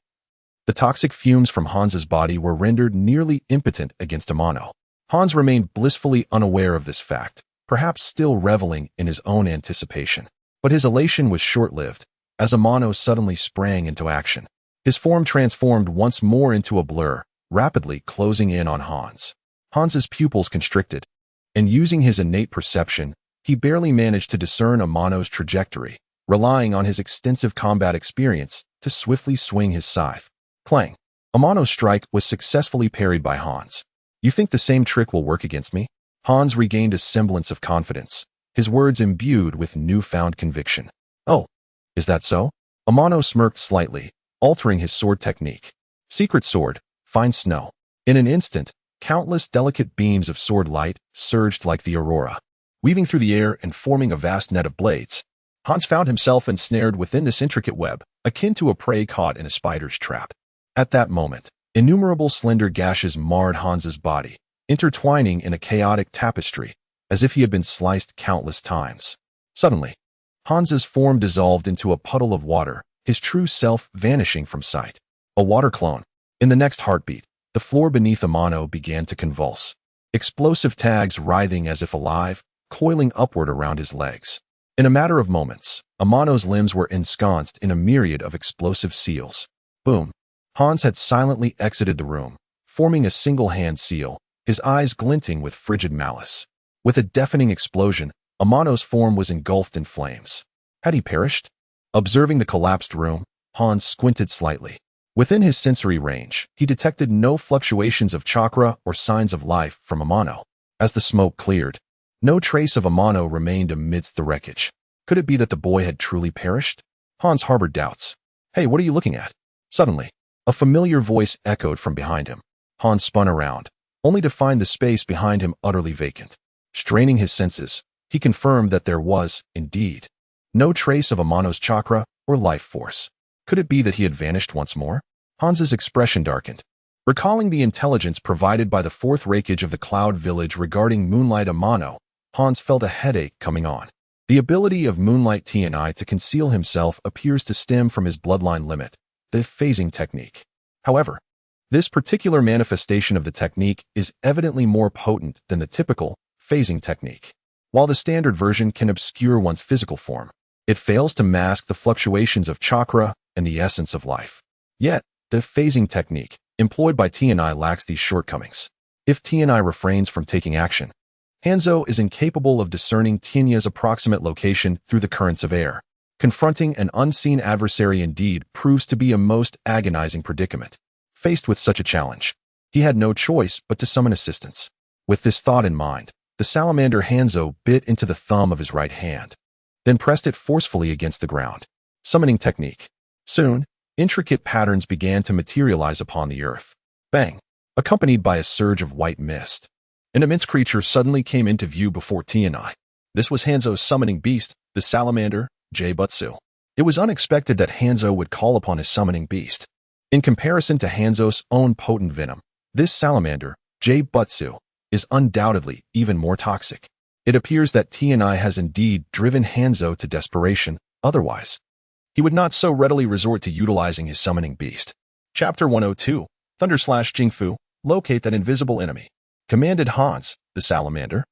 the toxic fumes from Hans's body were rendered nearly impotent against Amano. Hans remained blissfully unaware of this fact, perhaps still reveling in his own anticipation. But his elation was short-lived, as Amano suddenly sprang into action. His form transformed once more into a blur, rapidly closing in on Hans. Hans's pupils constricted, and using his innate perception, he barely managed to discern Amano's trajectory, relying on his extensive combat experience to swiftly swing his scythe. Clang! Amano's strike was successfully parried by Hans. You think the same trick will work against me? Hans regained a semblance of confidence, his words imbued with newfound conviction. Oh, is that so? Amano smirked slightly, altering his sword technique. Secret sword, fine snow. In an instant, countless delicate beams of sword light surged like the aurora, weaving through the air and forming a vast net of blades. Hans found himself ensnared within this intricate web, akin to a prey caught in a spider's trap. At that moment, innumerable slender gashes marred Hans's body, intertwining in a chaotic tapestry, as if he had been sliced countless times. Suddenly, Hans's form dissolved into a puddle of water, his true self vanishing from sight. A water clone. In the next heartbeat, the floor beneath Amano began to convulse, explosive tags writhing as if alive, coiling upward around his legs. In a matter of moments, Amano's limbs were ensconced in a myriad of explosive seals. Boom! Hans had silently exited the room, forming a single-hand seal, his eyes glinting with frigid malice. With a deafening explosion, Amano's form was engulfed in flames. Had he perished? Observing the collapsed room, Hans squinted slightly. Within his sensory range, he detected no fluctuations of chakra or signs of life from Amano. As the smoke cleared, no trace of Amano remained amidst the wreckage. Could it be that the boy had truly perished? Hans harbored doubts. Hey, what are you looking at? Suddenly, a familiar voice echoed from behind him. Hans spun around, only to find the space behind him utterly vacant. Straining his senses, he confirmed that there was, indeed, no trace of Amano's chakra or life force. Could it be that he had vanished once more? Hans's expression darkened, Recalling the intelligence provided by the fourth Raikage of the Cloud Village regarding Moonlight Amano, Hans felt a headache coming on. The ability of Moonlight TNI to conceal himself appears to stem from his bloodline limit, the phasing technique. However, this particular manifestation of the technique is evidently more potent than the typical phasing technique. While the standard version can obscure one's physical form, it fails to mask the fluctuations of chakra and the essence of life. Yet, the phasing technique employed by TNI lacks these shortcomings. If TNI refrains from taking action, Hanzo is incapable of discerning Tinya's approximate location through the currents of air. Confronting an unseen adversary indeed proves to be a most agonizing predicament. Faced with such a challenge, he had no choice but to summon assistance. With this thought in mind, the salamander Hanzo bit into the thumb of his right hand, then pressed it forcefully against the ground. Summoning technique. Soon, intricate patterns began to materialize upon the earth. Bang! Accompanied by a surge of white mist. An immense creature suddenly came into view before TNI. This was Hanzo's summoning beast, the salamander, J-Butsu. It was unexpected that Hanzo would call upon his summoning beast. In comparison to Hanzo's own potent venom, this salamander, J-Butsu, is undoubtedly even more toxic. It appears that TNI has indeed driven Hanzo to desperation, otherwise, he would not so readily resort to utilizing his summoning beast. Chapter 102, Thunder/Jingfu, locate that invisible enemy. Commanded Hans, the salamander,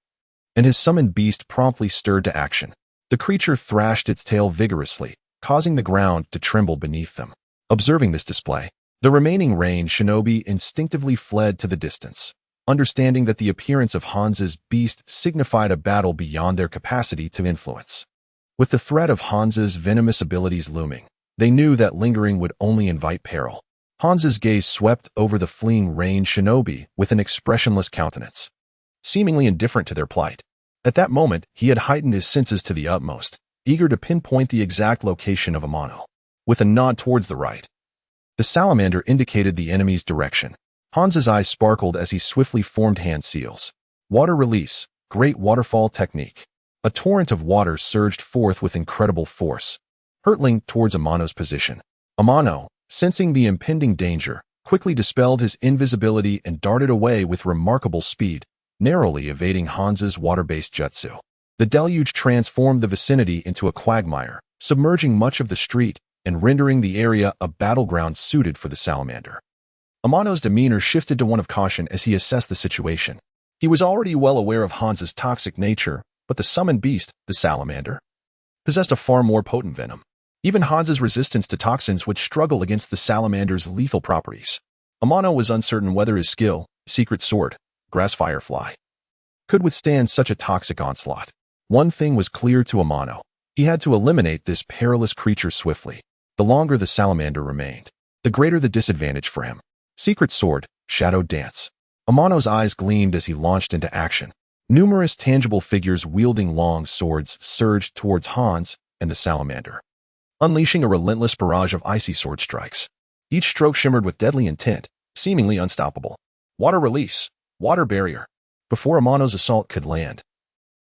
and his summoned beast promptly stirred to action. The creature thrashed its tail vigorously, causing the ground to tremble beneath them. Observing this display, the remaining Rain shinobi instinctively fled to the distance, understanding that the appearance of Hans's beast signified a battle beyond their capacity to influence. With the threat of Hans's venomous abilities looming, they knew that lingering would only invite peril. Hans's gaze swept over the fleeing Rain shinobi with an expressionless countenance, seemingly indifferent to their plight. At that moment, he had heightened his senses to the utmost, eager to pinpoint the exact location of Amano. With a nod towards the right, the salamander indicated the enemy's direction. Hans's eyes sparkled as he swiftly formed hand seals. Water release, great waterfall technique. A torrent of water surged forth with incredible force, hurtling towards Amano's position. Amano, sensing the impending danger, quickly dispelled his invisibility and darted away with remarkable speed, narrowly evading Hans's water-based jutsu. The deluge transformed the vicinity into a quagmire, submerging much of the street and rendering the area a battleground suited for the salamander. Amano's demeanor shifted to one of caution as he assessed the situation. He was already well aware of Hans's toxic nature, but the summoned beast, the salamander, possessed a far more potent venom. Even Hans's resistance to toxins would struggle against the salamander's lethal properties. Amano was uncertain whether his skill, secret sword, grass firefly, could withstand such a toxic onslaught. One thing was clear to Amano. He had to eliminate this perilous creature swiftly. The longer the salamander remained, the greater the disadvantage for him. Secret sword, shadow dance. Amano's eyes gleamed as he launched into action. Numerous tangible figures wielding long swords surged towards Hans and the salamander, unleashing a relentless barrage of icy sword strikes. Each stroke shimmered with deadly intent, seemingly unstoppable. Water release, water barrier. Before Amano's assault could land,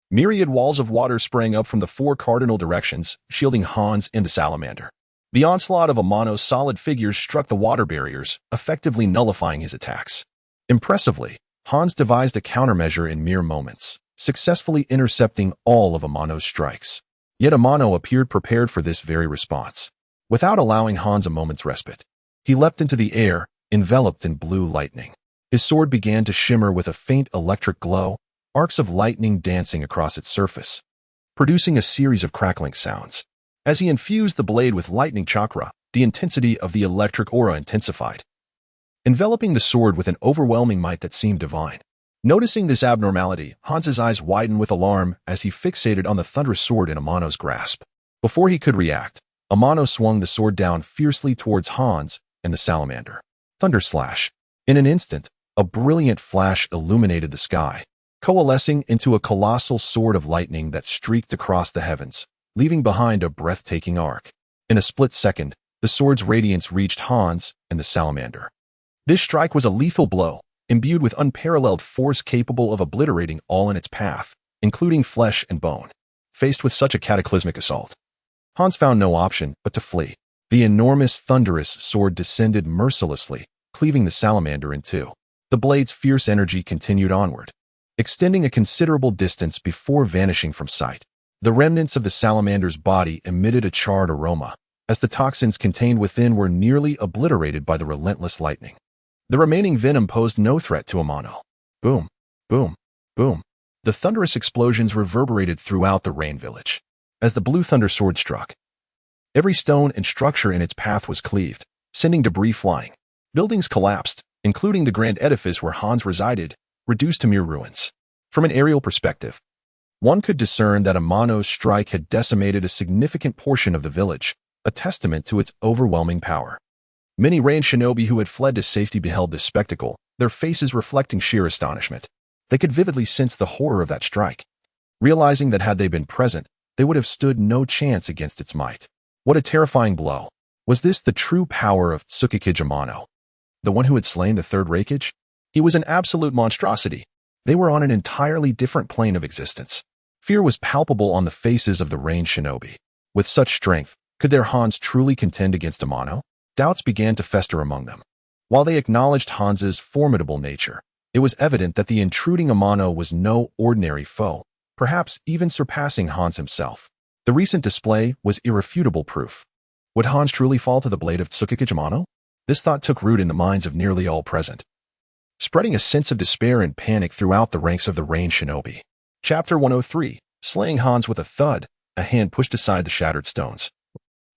myriad walls of water sprang up from the four cardinal directions, shielding Hans and the salamander. The onslaught of Amano's solid figures struck the water barriers, effectively nullifying his attacks. Impressively, Hans devised a countermeasure in mere moments, successfully intercepting all of Amano's strikes. Yet Amano appeared prepared for this very response. Without allowing Hans a moment's respite, he leapt into the air, enveloped in blue lightning. His sword began to shimmer with a faint electric glow, arcs of lightning dancing across its surface, producing a series of crackling sounds. As he infused the blade with lightning chakra, the intensity of the electric aura intensified, enveloping the sword with an overwhelming might that seemed divine. Noticing this abnormality, Hans's eyes widened with alarm as he fixated on the thunderous sword in Amano's grasp. Before he could react, Amano swung the sword down fiercely towards Hans and the salamander. Thunder slash. In an instant, a brilliant flash illuminated the sky, coalescing into a colossal sword of lightning that streaked across the heavens, leaving behind a breathtaking arc. In a split second, the sword's radiance reached Hans and the salamander. This strike was a lethal blow, imbued with unparalleled force capable of obliterating all in its path, including flesh and bone. Faced with such a cataclysmic assault, Hans found no option but to flee. The enormous thunderous sword descended mercilessly, cleaving the salamander in two. The blade's fierce energy continued onward, extending a considerable distance before vanishing from sight. The remnants of the salamander's body emitted a charred aroma, as the toxins contained within were nearly obliterated by the relentless lightning. The remaining venom posed no threat to Amano. Boom, boom, boom. The thunderous explosions reverberated throughout the rain village. As the blue thunder sword struck, every stone and structure in its path was cleaved, sending debris flying. Buildings collapsed, including the grand edifice where Hans resided, reduced to mere ruins. From an aerial perspective, one could discern that Amano's strike had decimated a significant portion of the village, a testament to its overwhelming power. Many range shinobi who had fled to safety beheld this spectacle, their faces reflecting sheer astonishment. They could vividly sense the horror of that strike, realizing that had they been present, they would have stood no chance against its might. What a terrifying blow. Was this the true power of Tsukikage Amano, the one who had slain the third Raikage? He was an absolute monstrosity. They were on an entirely different plane of existence. Fear was palpable on the faces of the range shinobi. With such strength, could their Hans truly contend against Amano? Doubts began to fester among them. While they acknowledged Hans's formidable nature, it was evident that the intruding Amano was no ordinary foe, perhaps even surpassing Hans himself. The recent display was irrefutable proof. Would Hans truly fall to the blade of Tsukikage Amano? This thought took root in the minds of nearly all present, spreading a sense of despair and panic throughout the ranks of the range shinobi. Chapter 103, Slaying Hans with a thud, a hand pushed aside the shattered stones,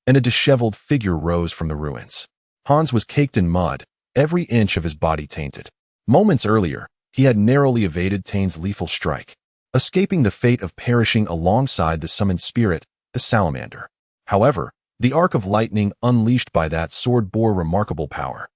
and a disheveled figure rose from the ruins. Hans was caked in mud, every inch of his body tainted. Moments earlier, he had narrowly evaded Tain's lethal strike, escaping the fate of perishing alongside the summoned spirit, the salamander. However, the arc of lightning unleashed by that sword bore remarkable power.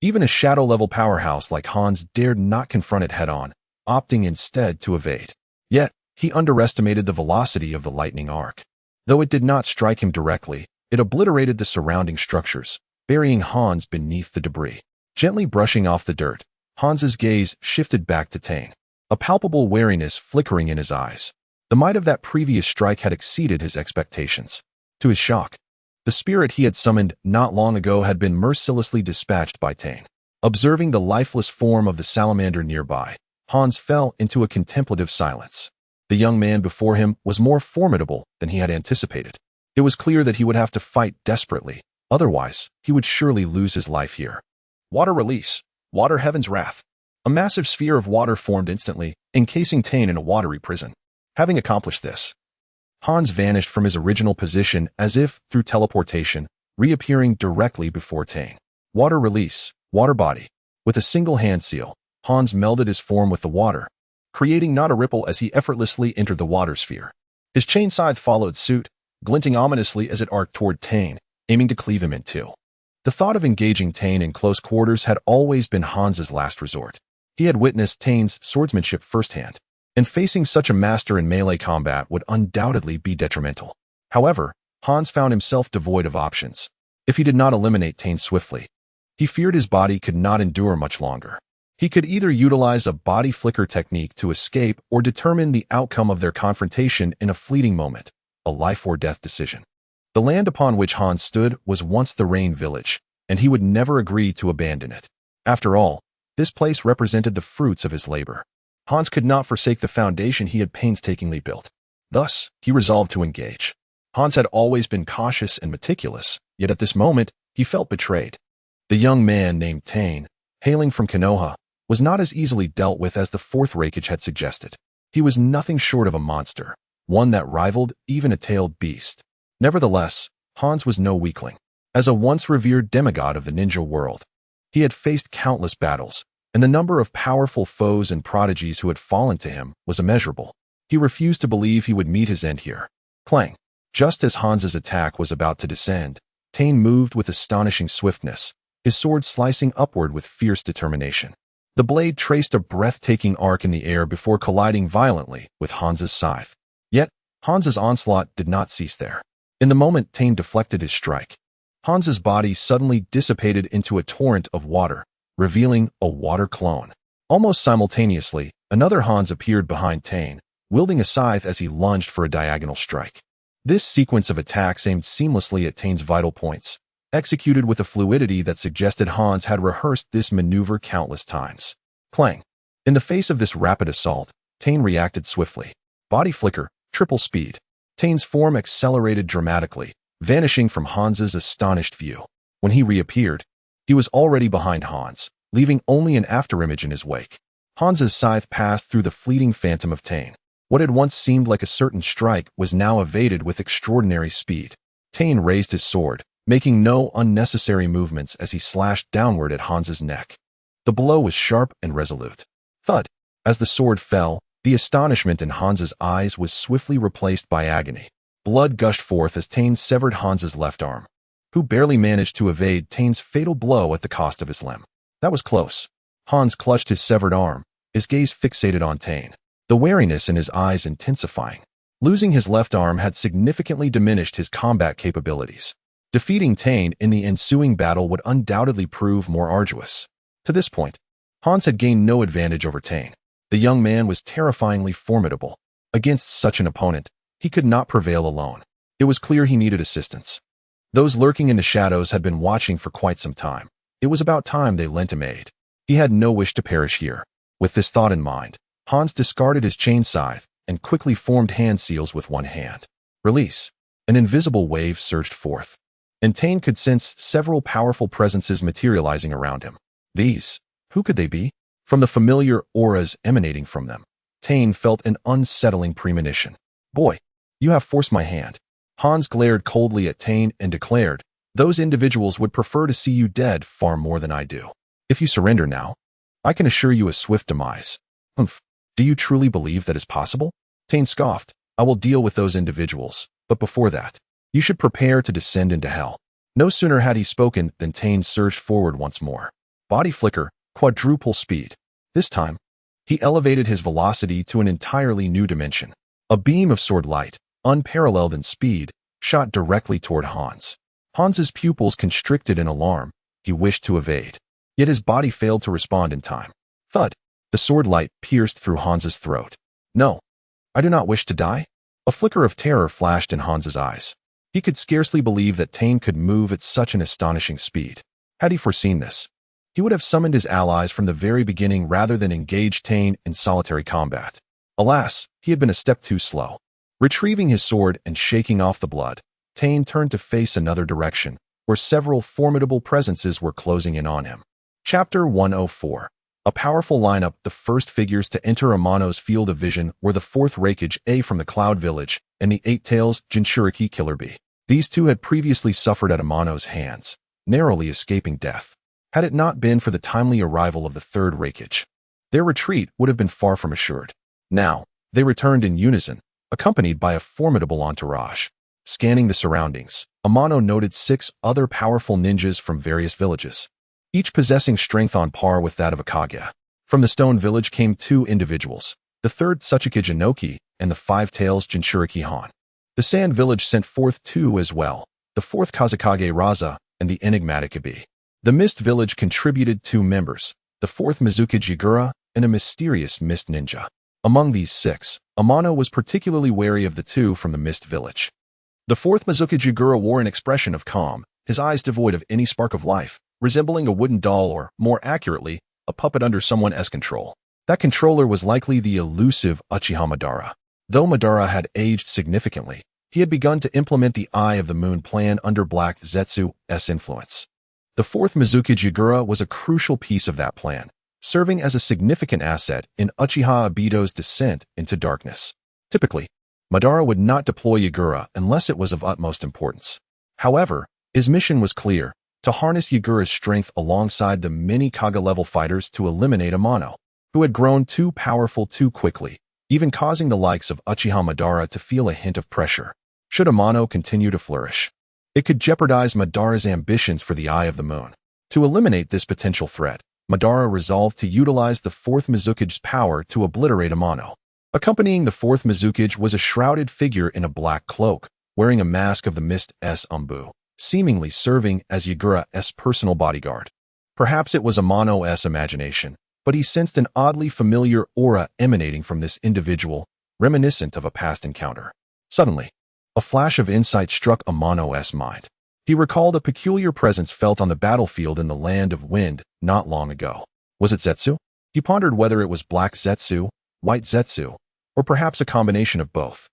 Even a shadow-level powerhouse like Hans dared not confront it head-on, opting instead to evade. Yet, he underestimated the velocity of the lightning arc. Though it did not strike him directly, it obliterated the surrounding structures, burying Hans beneath the debris. Gently brushing off the dirt, Hans's gaze shifted back to Tain, a palpable wariness flickering in his eyes. The might of that previous strike had exceeded his expectations. To his shock, the spirit he had summoned not long ago had been mercilessly dispatched by Tain. Observing the lifeless form of the salamander nearby, Hans fell into a contemplative silence. The young man before him was more formidable than he had anticipated. It was clear that he would have to fight desperately, otherwise he would surely lose his life here. Water release. Water heaven's wrath. A massive sphere of water formed instantly, encasing Tain in a watery prison. Having accomplished this, Hans vanished from his original position as if through teleportation, reappearing directly before Tain. Water release. Water body. With a single hand seal, Hans melded his form with the water, creating not a ripple as he effortlessly entered the water sphere. His chain scythe followed suit, glinting ominously as it arced toward Tain, aiming to cleave him in two. The thought of engaging Tain in close quarters had always been Hans's last resort. He had witnessed Tain's swordsmanship firsthand, and facing such a master in melee combat would undoubtedly be detrimental. However, Hans found himself devoid of options. If he did not eliminate Tain swiftly, he feared his body could not endure much longer. He could either utilize a body flicker technique to escape or determine the outcome of their confrontation in a fleeting moment, a life-or-death decision. The land upon which Hans stood was once the Rain Village, and he would never agree to abandon it. After all, this place represented the fruits of his labor. Hans could not forsake the foundation he had painstakingly built. Thus, he resolved to engage. Hans had always been cautious and meticulous, yet at this moment, he felt betrayed. The young man named Tain, hailing from Konoha, was not as easily dealt with as the fourth Raikage had suggested. He was nothing short of a monster, one that rivaled even a tailed beast. Nevertheless, Hans was no weakling. As a once revered demigod of the ninja world, he had faced countless battles, and the number of powerful foes and prodigies who had fallen to him was immeasurable. He refused to believe he would meet his end here. Clang! Just as Hans's attack was about to descend, Tain moved with astonishing swiftness, his sword slicing upward with fierce determination. The blade traced a breathtaking arc in the air before colliding violently with Hans's scythe. Yet, Hans's onslaught did not cease there. In the moment Tain deflected his strike, Hans's body suddenly dissipated into a torrent of water, revealing a water clone. Almost simultaneously, another Hans appeared behind Tain, wielding a scythe as he lunged for a diagonal strike. This sequence of attacks aimed seamlessly at Tain's vital points, executed with a fluidity that suggested Hans had rehearsed this maneuver countless times. Clang. In the face of this rapid assault, Tane reacted swiftly. Body flicker, triple speed. Tane's form accelerated dramatically, vanishing from Hans's astonished view. When he reappeared, he was already behind Hans, leaving only an afterimage in his wake. Hans's scythe passed through the fleeting phantom of Tane. What had once seemed like a certain strike was now evaded with extraordinary speed. Tane raised his sword, making no unnecessary movements as he slashed downward at Hans's neck. The blow was sharp and resolute. Thud! As the sword fell, the astonishment in Hans's eyes was swiftly replaced by agony. Blood gushed forth as Tane severed Hans's left arm, who barely managed to evade Tane's fatal blow at the cost of his limb. That was close. Hans clutched his severed arm, his gaze fixated on Tane, the wariness in his eyes intensifying. Losing his left arm had significantly diminished his combat capabilities. Defeating Tane in the ensuing battle would undoubtedly prove more arduous. To this point, Hans had gained no advantage over Tane. The young man was terrifyingly formidable. Against such an opponent, he could not prevail alone. It was clear he needed assistance. Those lurking in the shadows had been watching for quite some time. It was about time they lent him aid. He had no wish to perish here. With this thought in mind, Hans discarded his chain scythe and quickly formed hand seals with one hand. Release. An invisible wave surged forth, and Tane could sense several powerful presences materializing around him. These, who could they be? From the familiar auras emanating from them, Tane felt an unsettling premonition. Boy, you have forced my hand. Hans glared coldly at Tane and declared, those individuals would prefer to see you dead far more than I do. If you surrender now, I can assure you a swift demise. Humph. Do you truly believe that is possible? Tane scoffed. I will deal with those individuals, but before that, you should prepare to descend into hell. No sooner had he spoken than Tane surged forward once more. Body flicker, quadruple speed. This time, he elevated his velocity to an entirely new dimension. A beam of sword light, unparalleled in speed, shot directly toward Hans. Hans's pupils constricted in alarm. He wished to evade, yet his body failed to respond in time. Thud! The sword light pierced through Hans's throat. No, I do not wish to die. A flicker of terror flashed in Hans's eyes. He could scarcely believe that Tane could move at such an astonishing speed. Had he foreseen this, he would have summoned his allies from the very beginning rather than engage Tane in solitary combat. Alas, he had been a step too slow. Retrieving his sword and shaking off the blood, Tane turned to face another direction, where several formidable presences were closing in on him. Chapter 104. A powerful lineup. The first figures to enter Amano's field of vision were the 4th Raikage A from the Cloud Village and the 8 Tails Jinchuriki Killer Bee. These two had previously suffered at Amano's hands, narrowly escaping death. Had it not been for the timely arrival of the 3rd Raikage, their retreat would have been far from assured. Now, they returned in unison, accompanied by a formidable entourage. Scanning the surroundings, Amano noted 6 other powerful ninjas from various villages, each possessing strength on par with that of a Kage. From the Stone Village came 2 individuals, the 3rd Tsuchikage Inoki and the 5 Tails Jinchuriki Han. The Sand Village sent forth 2 as well, the 4th Kazakage Raza and the enigmatic Ibi. The Mist Village contributed 2 members, the 4th Mizukage Yagura and a mysterious Mist Ninja. Among these 6, Amano was particularly wary of the 2 from the Mist Village. The 4th Mizukage Yagura wore an expression of calm, his eyes devoid of any spark of life, resembling a wooden doll or, more accurately, a puppet under someone's control. That controller was likely the elusive Uchiha Madara. Though Madara had aged significantly, he had begun to implement the Eye of the Moon plan under Black Zetsu's influence. The 4th Mizukage Yagura was a crucial piece of that plan, serving as a significant asset in Uchiha Obito's descent into darkness. Typically, Madara would not deploy Yagura unless it was of utmost importance. However, his mission was clear: to harness Yagura's strength alongside the many Kage-level fighters to eliminate Amano, who had grown too powerful too quickly, even causing the likes of Uchiha Madara to feel a hint of pressure. Should Amano continue to flourish, it could jeopardize Madara's ambitions for the Eye of the Moon. To eliminate this potential threat, Madara resolved to utilize the 4th Mizukage's power to obliterate Amano. Accompanying the 4th Mizukage was a shrouded figure in a black cloak, wearing a mask of the Mist's Umbu, seemingly serving as Yagura's personal bodyguard. Perhaps it was Amano's imagination, but he sensed an oddly familiar aura emanating from this individual, reminiscent of a past encounter. Suddenly, a flash of insight struck Amano's mind. He recalled a peculiar presence felt on the battlefield in the land of wind not long ago. Was it Zetsu? He pondered whether it was black Zetsu, white Zetsu, or perhaps a combination of both.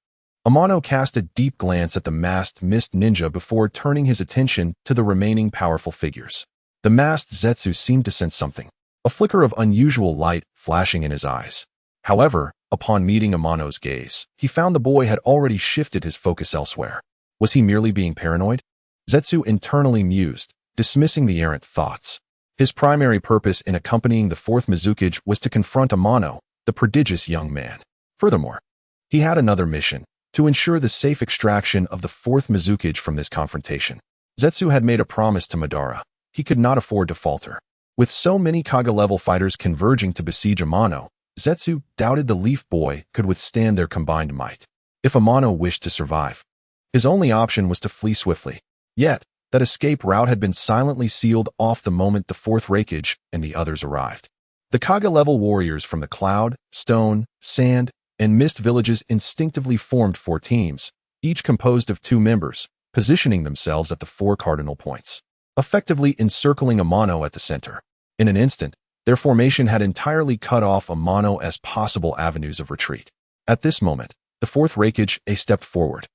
Amano cast a deep glance at the masked mist ninja before turning his attention to the remaining powerful figures. The masked Zetsu seemed to sense something, a flicker of unusual light flashing in his eyes. However, upon meeting Amano's gaze, he found the boy had already shifted his focus elsewhere. Was he merely being paranoid? Zetsu internally mused, dismissing the errant thoughts. His primary purpose in accompanying the fourth Mizukage was to confront Amano, the prodigious young man. Furthermore, he had another mission, to ensure the safe extraction of the fourth Mizukage from this confrontation. Zetsu had made a promise to Madara. He could not afford to falter. With so many Kage-level fighters converging to besiege Amano, Zetsu doubted the Leaf Boy could withstand their combined might. If Amano wished to survive, his only option was to flee swiftly. Yet, that escape route had been silently sealed off the moment the fourth Raikage and the others arrived. The Kage-level warriors from the Cloud, Stone, Sand, and Mist villages instinctively formed 4 teams, each composed of 2 members, positioning themselves at the 4 cardinal points, effectively encircling Amano at the center. In an instant, their formation had entirely cut off Amano's possible avenues of retreat. At this moment, the fourth Raikage stepped forward.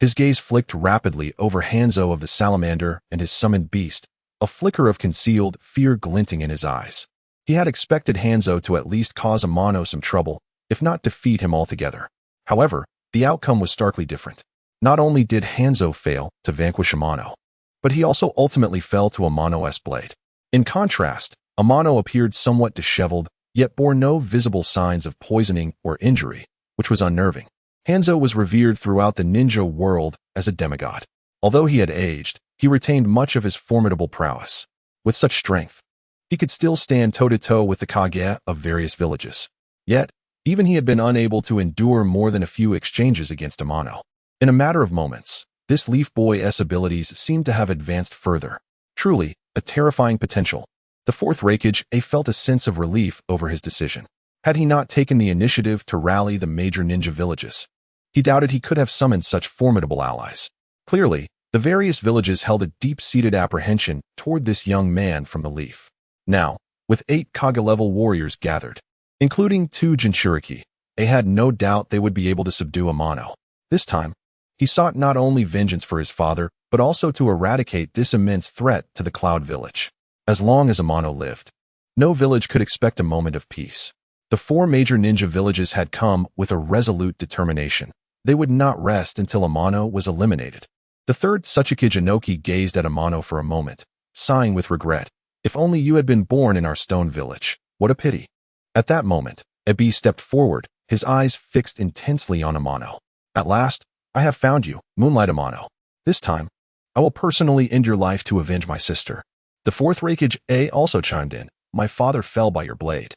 His gaze flicked rapidly over Hanzo of the Salamander and his summoned beast, a flicker of concealed fear glinting in his eyes. He had expected Hanzo to at least cause Amano some trouble, if not defeat him altogether. However, the outcome was starkly different. Not only did Hanzo fail to vanquish Amano, but he also ultimately fell to Amano's blade. In contrast, Amano appeared somewhat disheveled, yet bore no visible signs of poisoning or injury, which was unnerving. Hanzo was revered throughout the ninja world as a demigod. Although he had aged, he retained much of his formidable prowess. With such strength, he could still stand toe-to-toe with the Kage of various villages. Yet, even he had been unable to endure more than a few exchanges against Amano. In a matter of moments, this Leaf Boy's abilities seemed to have advanced further. Truly, a terrifying potential. The fourth Raikage felt a sense of relief over his decision. Had he not taken the initiative to rally the major ninja villages, he doubted he could have summoned such formidable allies. Clearly, the various villages held a deep-seated apprehension toward this young man from the Leaf. Now, with 8 Kage-level warriors gathered, including 2 Jinchuriki, they had no doubt they would be able to subdue Amano. This time, he sought not only vengeance for his father, but also to eradicate this immense threat to the Cloud Village. As long as Amano lived, no village could expect a moment of peace. The 4 major ninja villages had come with a resolute determination. They would not rest until Amano was eliminated. The third Tsuchikage Inoki gazed at Amano for a moment, sighing with regret. If only you had been born in our stone village. What a pity. At that moment, Ebi stepped forward, his eyes fixed intensely on Amano. At last, I have found you, Moonlight Amano. This time, I will personally end your life to avenge my sister. The fourth Raikage also chimed in. My father fell by your blade.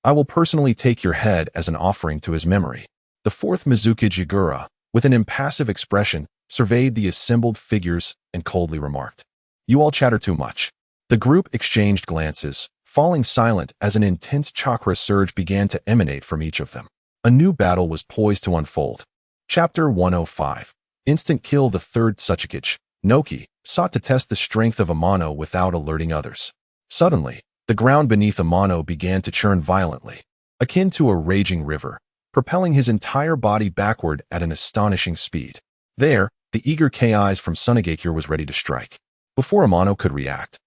I will personally take your head as an offering to his memory. The fourth Mizukage Yagura, with an impassive expression, surveyed the assembled figures and coldly remarked, You all chatter too much. The group exchanged glances, falling silent as an intense chakra surge began to emanate from each of them. A new battle was poised to unfold. Chapter 105. Instant Kill. The third Tsuchikage, Noki, sought to test the strength of Amano without alerting others. Suddenly, the ground beneath Amano began to churn violently, akin to a raging river, propelling his entire body backward at an astonishing speed. There, the eager Kai's from Sunagakure was ready to strike. Before Amano could react,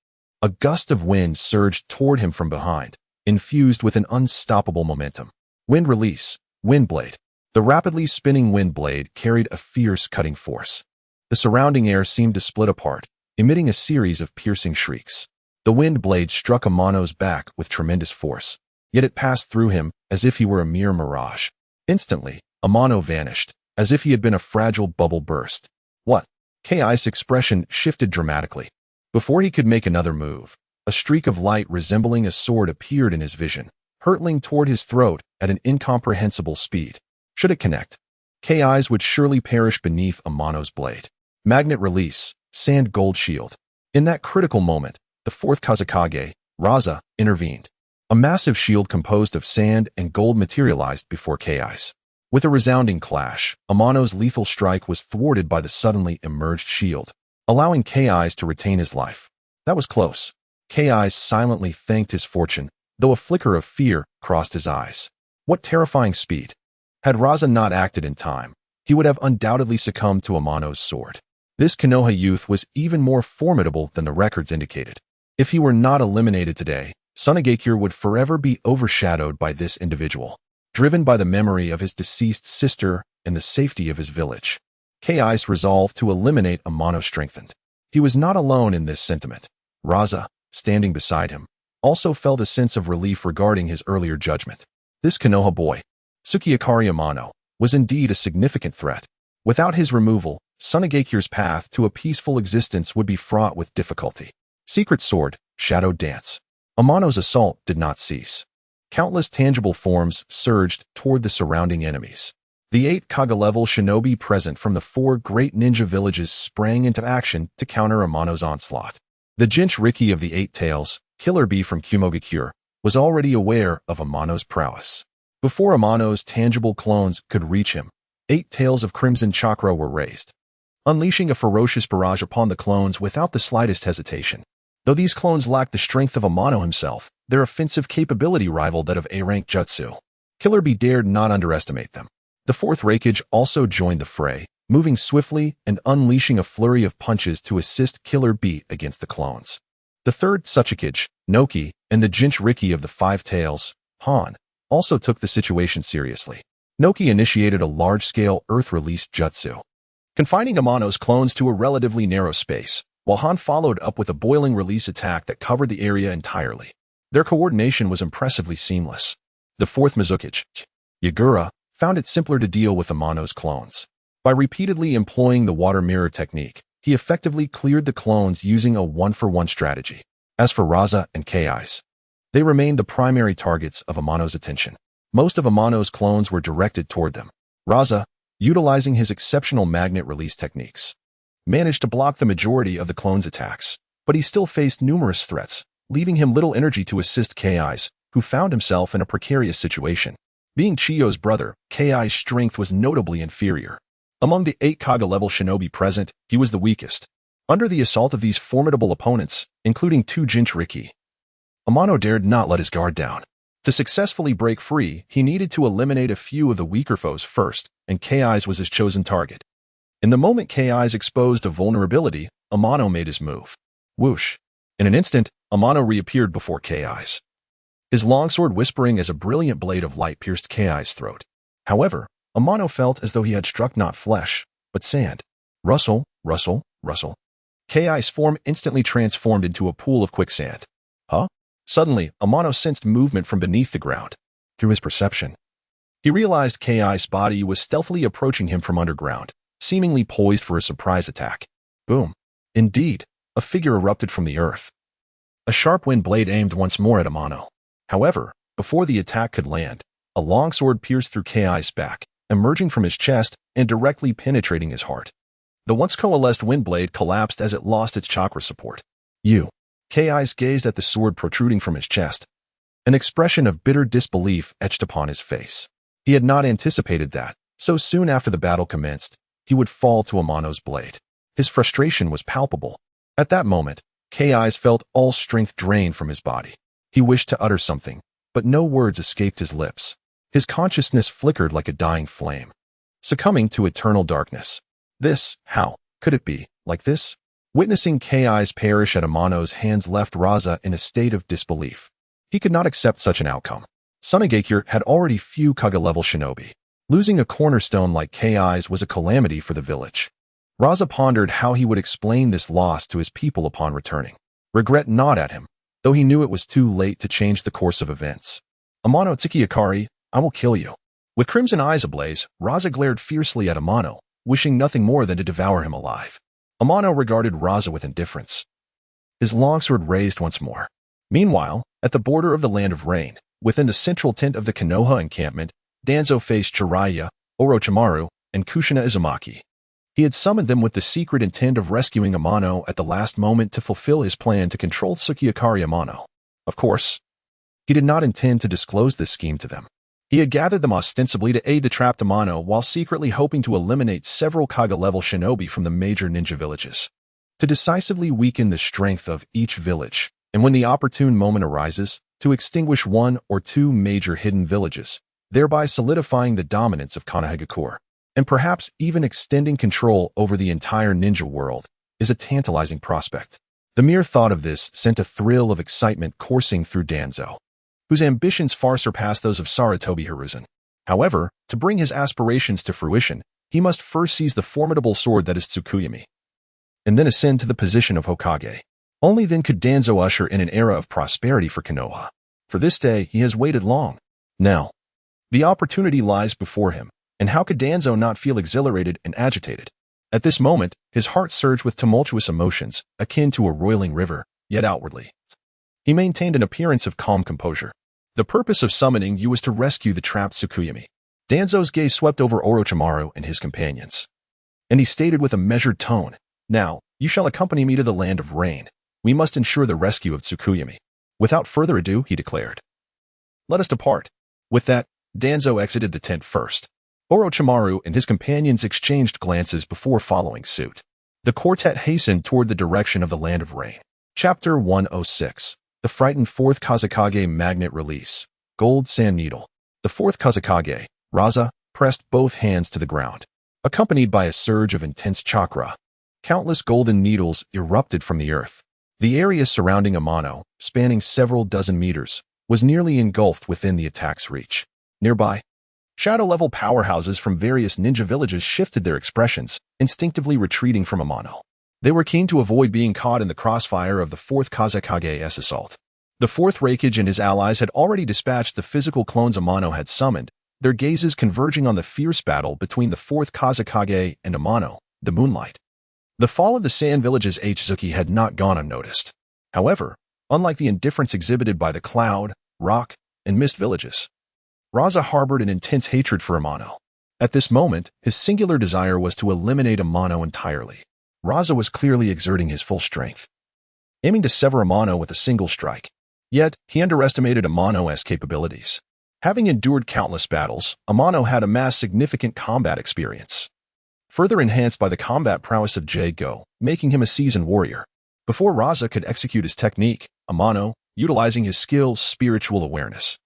a gust of wind surged toward him from behind, infused with an unstoppable momentum. Wind release, wind blade. The rapidly spinning wind blade carried a fierce cutting force. The surrounding air seemed to split apart, emitting a series of piercing shrieks. The wind blade struck Amano's back with tremendous force, yet it passed through him as if he were a mere mirage. Instantly, Amano vanished, as if he had been a fragile bubble burst. What? Kai's expression shifted dramatically. Before he could make another move, a streak of light resembling a sword appeared in his vision, hurtling toward his throat at an incomprehensible speed. Should it connect, Kai's would surely perish beneath Amano's blade. Magnet release, sand gold shield. In that critical moment, the fourth Kazekage, Raza, intervened. A massive shield composed of sand and gold materialized before Kai's. With a resounding clash, Amano's lethal strike was thwarted by the suddenly emerged shield. allowing K-Eyes to retain his life. That was close. K-Eyes silently thanked his fortune, though a flicker of fear crossed his eyes. What terrifying speed! Had Raza not acted in time, he would have undoubtedly succumbed to Amano's sword. This Konoha youth was even more formidable than the records indicated. If he were not eliminated today, Sunagekure would forever be overshadowed by this individual, driven by the memory of his deceased sister and the safety of his village. K-Eyes resolved to eliminate Amano strengthened. He was not alone in this sentiment. Raza, standing beside him, also felt a sense of relief regarding his earlier judgment. This Konoha boy, Uchiha Amano, was indeed a significant threat. Without his removal, Sunagekure's path to a peaceful existence would be fraught with difficulty. Secret Sword, Shadow Dance. Amano's assault did not cease. Countless tangible forms surged toward the surrounding enemies. The 8 Kage-level shinobi present from the 4 great ninja villages sprang into action to counter Amano's onslaught. The Jinchuriki of the 8 Tails, Killer Bee from Kumogakure, was already aware of Amano's prowess. Before Amano's tangible clones could reach him, 8 tails of Crimson Chakra were raised, unleashing a ferocious barrage upon the clones without the slightest hesitation. Though these clones lacked the strength of Amano himself, their offensive capability rivaled that of A-rank jutsu. Killer Bee dared not underestimate them. The 4th Raikage also joined the fray, moving swiftly and unleashing a flurry of punches to assist Killer Bee against the clones. The 3rd Tsuchikage, Noki, and the Jinchuriki of the 5 Tails, Han, also took the situation seriously. Noki initiated a large-scale earth-release jutsu, confining Amano's clones to a relatively narrow space, while Han followed up with a boiling release attack that covered the area entirely. Their coordination was impressively seamless. The 4th Mizukage, Yagura, found it simpler to deal with Amano's clones. By repeatedly employing the water mirror technique, he effectively cleared the clones using a one-for-one strategy. As for Raza and K-Eyes, they remained the primary targets of Amano's attention. Most of Amano's clones were directed toward them. Raza, utilizing his exceptional magnet release techniques, managed to block the majority of the clones' attacks, but he still faced numerous threats, leaving him little energy to assist K-Eyes, who found himself in a precarious situation. Being Chiyo's brother, K-Eyes' strength was notably inferior. Among the 8 Kage-level shinobi present, he was the weakest. Under the assault of these formidable opponents, including 2 Jinchuriki, Amano dared not let his guard down. To successfully break free, he needed to eliminate a few of the weaker foes first, and K-Eyes was his chosen target. In the moment K-Eyes exposed a vulnerability, Amano made his move. Whoosh! In an instant, Amano reappeared before K-Eyes, his longsword whispering as a brilliant blade of light pierced K-Eyes' throat. However, Amano felt as though he had struck not flesh, but sand. Rustle, rustle, rustle. K-Eyes' form instantly transformed into a pool of quicksand. Huh? Suddenly, Amano sensed movement from beneath the ground. Through his perception, he realized K-Eyes' body was stealthily approaching him from underground, seemingly poised for a surprise attack. Boom. Indeed, a figure erupted from the earth. A sharp wind blade aimed once more at Amano. However, before the attack could land, a longsword pierced through K-Eyes' back, emerging from his chest and directly penetrating his heart. The once coalesced wind blade collapsed as it lost its chakra support. K-Eyes gazed at the sword protruding from his chest. An expression of bitter disbelief etched upon his face. He had not anticipated that, so soon after the battle commenced, he would fall to Amano's blade. His frustration was palpable. At that moment, K-Eyes felt all strength drain from his body. He wished to utter something, but no words escaped his lips. His consciousness flickered like a dying flame, succumbing to eternal darkness. How could it be, like this? Witnessing K-Eyes perish at Amano's hands left Raza in a state of disbelief. He could not accept such an outcome. Sunagekure had already few Kage-level shinobi. Losing a cornerstone like K-Eyes was a calamity for the village. Raza pondered how he would explain this loss to his people upon returning. Regret gnawed at him, though he knew it was too late to change the course of events. Amano Tsuchikari, I will kill you. With crimson eyes ablaze, Raza glared fiercely at Amano, wishing nothing more than to devour him alive. Amano regarded Raza with indifference. His longsword raised once more. Meanwhile, at the border of the Land of Rain, within the central tent of the Konoha encampment, Danzo faced Jiraiya, Orochimaru, and Kushina Izumaki. He had summoned them with the secret intent of rescuing Amano at the last moment to fulfill his plan to control Tsuchikari Amano. Of course, he did not intend to disclose this scheme to them. He had gathered them ostensibly to aid the trapped Amano while secretly hoping to eliminate several Kage-level shinobi from the major ninja villages. to decisively weaken the strength of each village, and when the opportune moment arises, to extinguish one or two major hidden villages, thereby solidifying the dominance of Konoha, and perhaps even extending control over the entire ninja world, is a tantalizing prospect. The mere thought of this sent a thrill of excitement coursing through Danzo, whose ambitions far surpassed those of Sarutobi Hiruzen. However, to bring his aspirations to fruition, he must first seize the formidable sword that is Tsukuyami, and then ascend to the position of Hokage. Only then could Danzo usher in an era of prosperity for Konoha. For this day, he has waited long. Now, the opportunity lies before him, and how could Danzo not feel exhilarated and agitated? At this moment, his heart surged with tumultuous emotions, akin to a roiling river, yet outwardly he maintained an appearance of calm composure. The purpose of summoning you was to rescue the trapped Tsukuyami. Danzo's gaze swept over Orochimaru and his companions, and he stated with a measured tone, "Now, you shall accompany me to the land of rain. We must ensure the rescue of Tsukuyami." Without further ado, he declared, "Let us depart." With that, Danzo exited the tent first. Orochimaru and his companions exchanged glances before following suit. The quartet hastened toward the direction of the land of rain. Chapter 106. The frightened fourth Kazekage magnet release. Gold sand needle. The fourth Kazekage, Raza, pressed both hands to the ground. Accompanied by a surge of intense chakra, countless golden needles erupted from the earth. The area surrounding Amano, spanning several dozen meters, was nearly engulfed within the attack's reach. Nearby, shadow-level powerhouses from various ninja villages shifted their expressions, instinctively retreating from Amano. They were keen to avoid being caught in the crossfire of the fourth Kazekage's assault. The fourth Raikage and his allies had already dispatched the physical clones Amano had summoned, their gazes converging on the fierce battle between the fourth Kazekage and Amano, the Moonlight. The fall of the Sand Village's H-Zuki had not gone unnoticed. However, unlike the indifference exhibited by the Cloud, Rock, and Mist villages, Raza harbored an intense hatred for Amano. At this moment, his singular desire was to eliminate Amano entirely. Raza was clearly exerting his full strength, aiming to sever Amano with a single strike. Yet, he underestimated Amano's capabilities. Having endured countless battles, Amano had amassed significant combat experience, further enhanced by the combat prowess of Gekko, making him a seasoned warrior. Before Raza could execute his technique, Amano, utilizing his skill's spiritual awareness,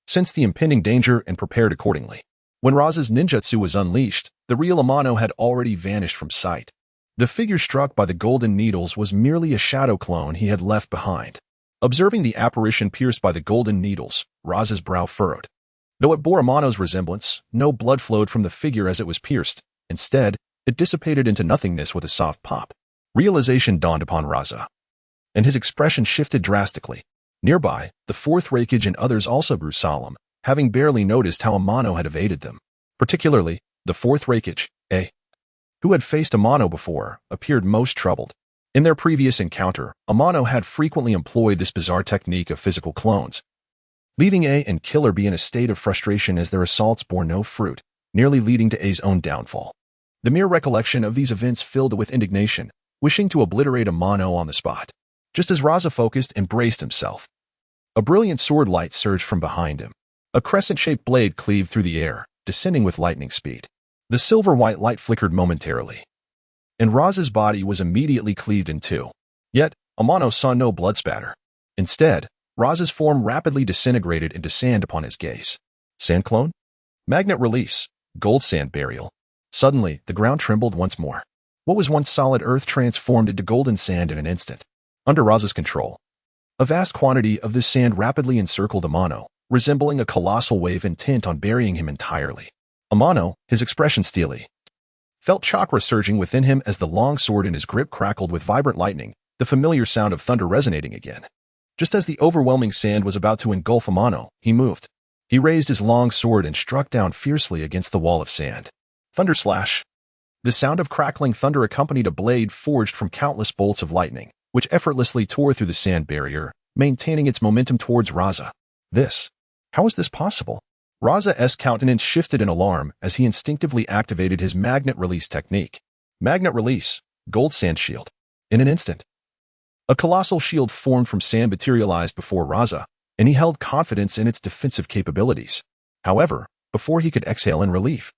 sensed the impending danger and prepared accordingly. When Raza's ninjutsu was unleashed, the real Amano had already vanished from sight. The figure struck by the golden needles was merely a shadow clone he had left behind. Observing the apparition pierced by the golden needles, Raza's brow furrowed. Though it bore Amano's resemblance, no blood flowed from the figure as it was pierced. Instead, it dissipated into nothingness with a soft pop. Realization dawned upon Raza, and his expression shifted drastically. Nearby, the fourth Raikage and others also grew solemn, having barely noticed how Amano had evaded them. Particularly, the fourth Raikage, who had faced Amano before, appeared most troubled. In their previous encounter, Amano had frequently employed this bizarre technique of physical clones, leaving A and Killer B in a state of frustration as their assaults bore no fruit, nearly leading to A's own downfall. The mere recollection of these events filled with indignation, wishing to obliterate Amano on the spot. Just as Raza focused and braced himself, a brilliant sword light surged from behind him. A crescent-shaped blade cleaved through the air, descending with lightning speed. The silver-white light flickered momentarily, and Raza's body was immediately cleaved in two. Yet, Amano saw no blood spatter. Instead, Raza's form rapidly disintegrated into sand upon his gaze. Sand clone? Magnet release. Gold sand burial. Suddenly, the ground trembled once more. What was once solid earth transformed into golden sand in an instant. Under Raza's control, a vast quantity of this sand rapidly encircled Amano, resembling a colossal wave intent on burying him entirely. Amano, his expression steely, felt chakra surging within him as the long sword in his grip crackled with vibrant lightning, the familiar sound of thunder resonating again. Just as the overwhelming sand was about to engulf Amano, he moved. He raised his long sword and struck down fiercely against the wall of sand. Thunder slash. The sound of crackling thunder accompanied a blade forged from countless bolts of lightning, which effortlessly tore through the sand barrier, maintaining its momentum towards Raza. How is this possible? Raza's countenance shifted in alarm as he instinctively activated his magnet release technique. Magnet release, gold sand shield. In an instant, a colossal shield formed from sand materialized before Raza, and he held confidence in its defensive capabilities. However, before he could exhale in relief,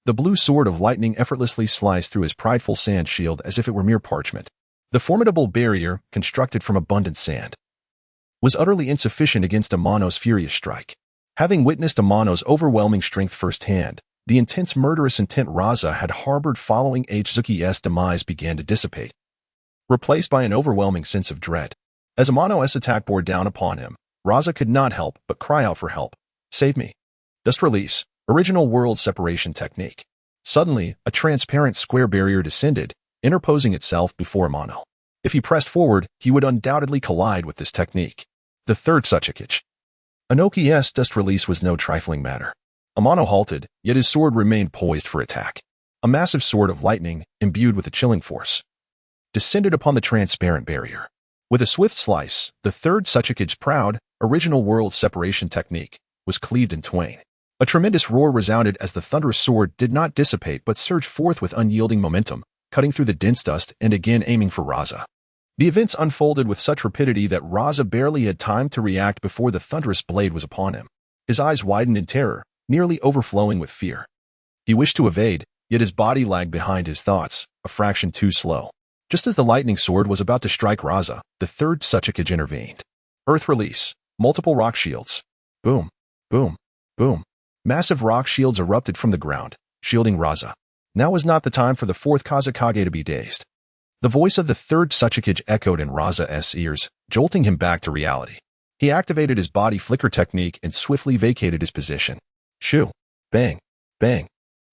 the blue sword of lightning effortlessly sliced through his prideful sand shield as if it were mere parchment. The formidable barrier, constructed from abundant sand, was utterly insufficient against Amano's furious strike. Having witnessed Amano's overwhelming strength firsthand, the intense murderous intent Raza had harbored following Azuki's demise began to dissipate, replaced by an overwhelming sense of dread. As Amano's attack bore down upon him, Raza could not help but cry out for help. Save me. Just release. Original world separation technique. Suddenly, a transparent square barrier descended, interposing itself before Amano. If he pressed forward, he would undoubtedly collide with this technique. The third Tsuchikage. Inoki's dust release was no trifling matter. Amano halted, yet his sword remained poised for attack. A massive sword of lightning, imbued with a chilling force, descended upon the transparent barrier. With a swift slice, the third Tsuchikage's proud, original world separation technique was cleaved in twain. A tremendous roar resounded as the thunderous sword did not dissipate but surged forth with unyielding momentum, cutting through the dense dust and again aiming for Raza. The events unfolded with such rapidity that Raza barely had time to react before the thunderous blade was upon him. His eyes widened in terror, nearly overflowing with fear. He wished to evade, yet his body lagged behind his thoughts, a fraction too slow. Just as the lightning sword was about to strike Raza, the third Tsuchikage intervened. Earth release. Multiple rock shields. Boom, boom, boom. Massive rock shields erupted from the ground, shielding Raza. Now was not the time for the fourth Kazekage to be dazed. The voice of the third Tsuchikage echoed in Raza's ears, jolting him back to reality. He activated his body flicker technique and swiftly vacated his position. Shoo! Bang! Bang!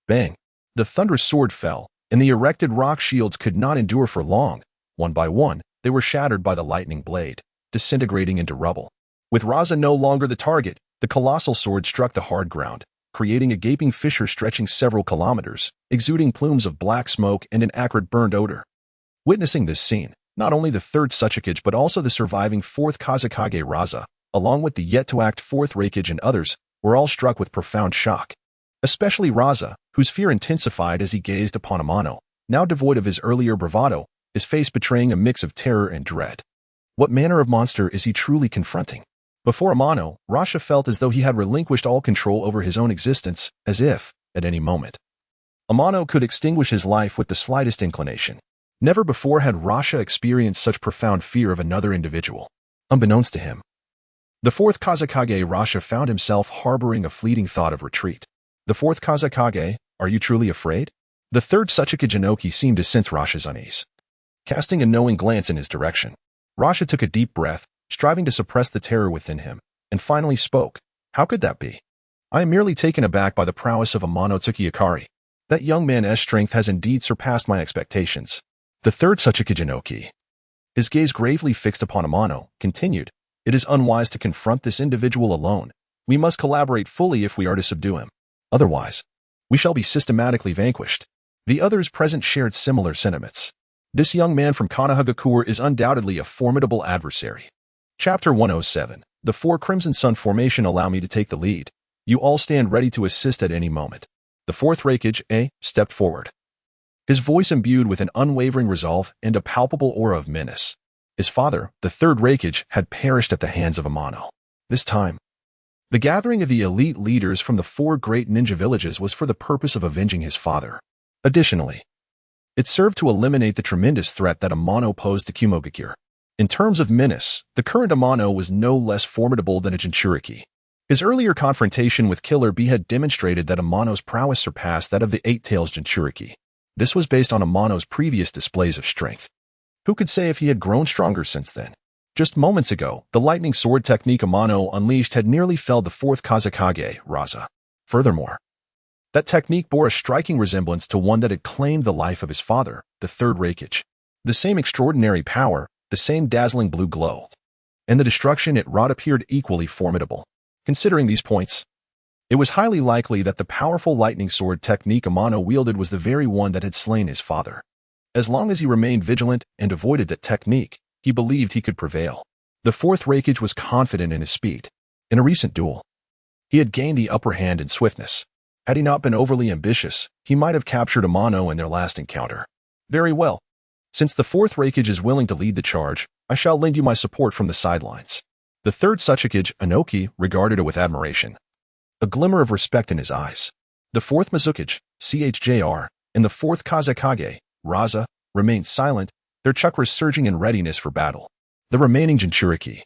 Bang! The thunderous sword fell, and the erected rock shields could not endure for long. One by one, they were shattered by the lightning blade, disintegrating into rubble. With Raza no longer the target, the colossal sword struck the hard ground, creating a gaping fissure stretching several kilometers, exuding plumes of black smoke and an acrid burned odor. Witnessing this scene, not only the third Tsuchikage but also the surviving fourth Kazekage Raza, along with the yet-to-act fourth Raikage and others, were all struck with profound shock. Especially Raza, whose fear intensified as he gazed upon Amano, now devoid of his earlier bravado, his face betraying a mix of terror and dread. What manner of monster is he truly confronting? Before Amano, Raza felt as though he had relinquished all control over his own existence, as if, at any moment, Amano could extinguish his life with the slightest inclination. Never before had Raza experienced such profound fear of another individual. Unbeknownst to him, the fourth Kazekage Raza found himself harboring a fleeting thought of retreat. The fourth Kazekage, are you truly afraid? The third Tsuchikage Inoki seemed to sense Raza's unease. Casting a knowing glance in his direction, Raza took a deep breath, striving to suppress the terror within him, and finally spoke. How could that be? I am merely taken aback by the prowess of Amano Tsukiyakari. That young man's strength has indeed surpassed my expectations. The third Tsuchikage Inoki, his gaze gravely fixed upon Amano, continued, It is unwise to confront this individual alone. We must collaborate fully if we are to subdue him. Otherwise, we shall be systematically vanquished. The others present shared similar sentiments. This young man from Konoha is undoubtedly a formidable adversary. Chapter 107. The Four Crimson Sun Formation allow me to take the lead. You all stand ready to assist at any moment. The fourth Raikage, stepped forward, his voice imbued with an unwavering resolve and a palpable aura of menace. His father, the third Raikage, had perished at the hands of Amano. This time, the gathering of the elite leaders from the four great ninja villages was for the purpose of avenging his father. Additionally, it served to eliminate the tremendous threat that Amano posed to Kumogakure. In terms of menace, the current Amano was no less formidable than a Jinchuriki. His earlier confrontation with Killer Bee had demonstrated that Amano's prowess surpassed that of the Eight-Tails Jinchuriki. This was based on Amano's previous displays of strength. Who could say if he had grown stronger since then? Just moments ago, the lightning sword technique Amano unleashed had nearly felled the fourth Kazekage, Raza. Furthermore, that technique bore a striking resemblance to one that had claimed the life of his father, the third Raikage. The same extraordinary power, the same dazzling blue glow, and the destruction it wrought appeared equally formidable. Considering these points, it was highly likely that the powerful lightning sword technique Amano wielded was the very one that had slain his father. As long as he remained vigilant and avoided that technique, he believed he could prevail. The fourth Raikage was confident in his speed. In a recent duel, he had gained the upper hand in swiftness. Had he not been overly ambitious, he might have captured Amano in their last encounter. Very well. Since the fourth Raikage is willing to lead the charge, I shall lend you my support from the sidelines. The third Tsuchikage, Inoki, regarded it with admiration, a glimmer of respect in his eyes. The fourth Mizukage, Chjr, and the fourth Kazekage, Raza, remained silent, their chakras surging in readiness for battle. The remaining Jinchuriki,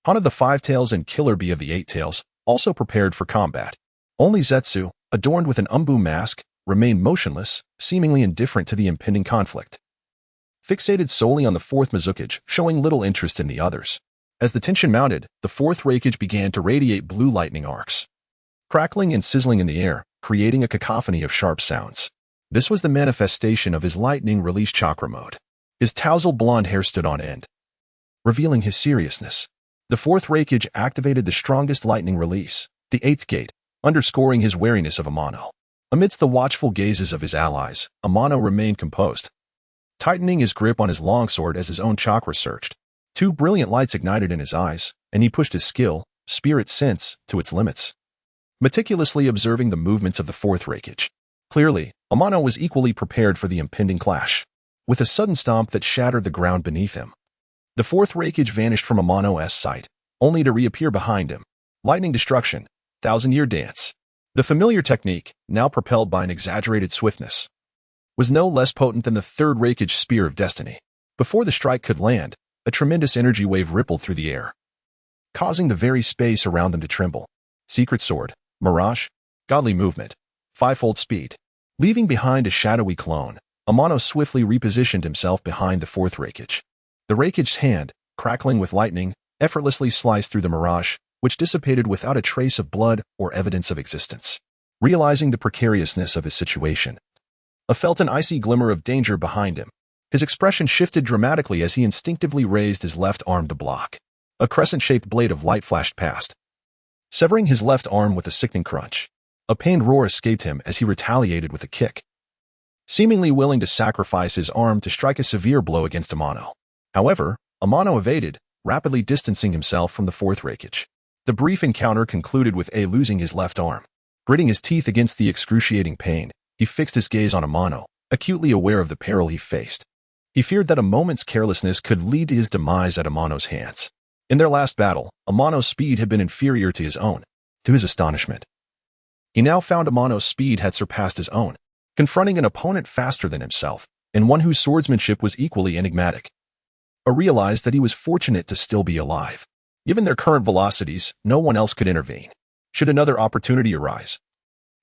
Han of the Five Tails and Killer Bee of the Eight Tails, also prepared for combat. Only Zetsu, adorned with an umbu mask, remained motionless, seemingly indifferent to the impending conflict. Fixated solely on the fourth Mizukage, showing little interest in the others. As the tension mounted, the fourth Raikage began to radiate blue lightning arcs, crackling and sizzling in the air, creating a cacophony of sharp sounds. This was the manifestation of his lightning release chakra mode. His tousled blonde hair stood on end, revealing his seriousness. The fourth Raikage activated the strongest lightning release, the eighth gate, underscoring his wariness of Amano. Amidst the watchful gazes of his allies, Amano remained composed, tightening his grip on his longsword as his own chakra surged. Two brilliant lights ignited in his eyes, and he pushed his skill, spirit sense, to its limits, meticulously observing the movements of the fourth Raikage. Clearly, Amano was equally prepared for the impending clash. With a sudden stomp that shattered the ground beneath him, the fourth Raikage vanished from Amano's sight, only to reappear behind him. Lightning destruction, thousand-year dance. The familiar technique, now propelled by an exaggerated swiftness, was no less potent than the third Raikage Spear of Destiny. Before the strike could land, a tremendous energy wave rippled through the air, causing the very space around them to tremble. Secret sword, mirage, godly movement, fivefold speed. Leaving behind a shadowy clone, Amano swiftly repositioned himself behind the fourth Raikage. The Raikage's hand, crackling with lightning, effortlessly sliced through the mirage, which dissipated without a trace of blood or evidence of existence. Realizing the precariousness of his situation, felt an icy glimmer of danger behind him. His expression shifted dramatically as he instinctively raised his left arm to block. A crescent-shaped blade of light flashed past, severing his left arm with a sickening crunch. A pained roar escaped him as he retaliated with a kick, seemingly willing to sacrifice his arm to strike a severe blow against Amano. However, Amano evaded, rapidly distancing himself from the fourth Raikage. The brief encounter concluded with A losing his left arm. Gritting his teeth against the excruciating pain, he fixed his gaze on Amano, acutely aware of the peril he faced. He feared that a moment's carelessness could lead to his demise at Amano's hands. In their last battle, Amano's speed had been inferior to his own. To his astonishment, he now found Amano's speed had surpassed his own, confronting an opponent faster than himself, and one whose swordsmanship was equally enigmatic. A realized that he was fortunate to still be alive. Given their current velocities, no one else could intervene. Should another opportunity arise,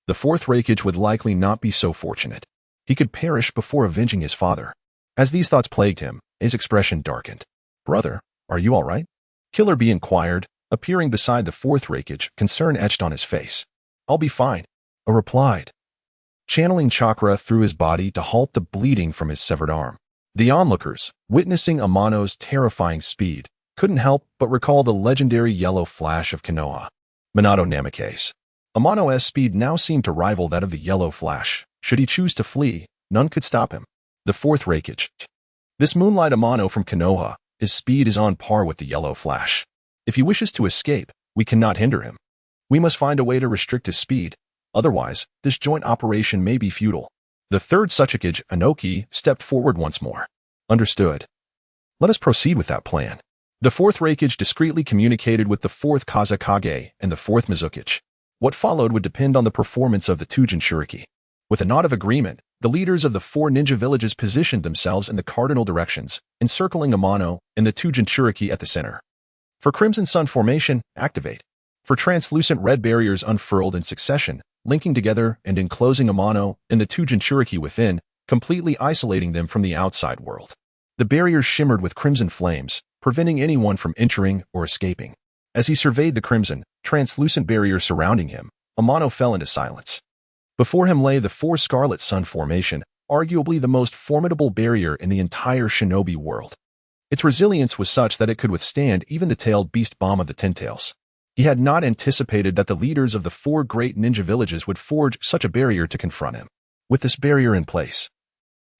the fourth Raikage would likely not be so fortunate. He could perish before avenging his father. As these thoughts plagued him, his expression darkened. "Brother, are you all right?" Killer Bee inquired, appearing beside the fourth Raikage, concern etched on his face. "I'll be fine," A replied, channeling chakra through his body to halt the bleeding from his severed arm. The onlookers, witnessing Amano's terrifying speed, couldn't help but recall the legendary yellow flash of Konoha, Minato Namikaze. Amano's speed now seemed to rival that of the yellow flash. Should he choose to flee, none could stop him. The fourth Raikage. This Moonlight Amano from Konoha, his speed is on par with the yellow flash. If he wishes to escape, we cannot hinder him. We must find a way to restrict his speed, otherwise, this joint operation may be futile. The third Tsuchikage, Anoki, stepped forward once more. Understood. Let us proceed with that plan. The fourth Raikage discreetly communicated with the fourth Kazekage and the fourth Mizukage. What followed would depend on the performance of the two Jinchuriki. With a nod of agreement, the leaders of the four ninja villages positioned themselves in the cardinal directions, encircling Amano and the two Jinchuriki at the center. For Crimson Sun formation, activate. For translucent red barriers unfurled in succession, linking together and enclosing Amano and the two Jinchuriki within, completely isolating them from the outside world. The barriers shimmered with crimson flames, preventing anyone from entering or escaping. As he surveyed the crimson, translucent barrier surrounding him, Amano fell into silence. Before him lay the four Scarlet Sun formation, arguably the most formidable barrier in the entire shinobi world. Its resilience was such that it could withstand even the tailed beast bomb of the Ten Tails. He had not anticipated that the leaders of the four great ninja villages would forge such a barrier to confront him. With this barrier in place,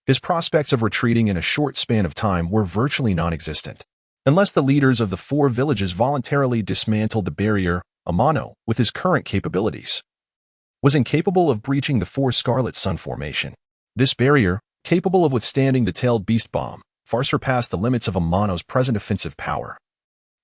his prospects of retreating in a short span of time were virtually non-existent. Unless the leaders of the four villages voluntarily dismantled the barrier, Amano, with his current capabilities, was incapable of breaching the four Scarlet Sun formation. This barrier, capable of withstanding the tailed beast bomb, far surpassed the limits of Amano's present offensive power,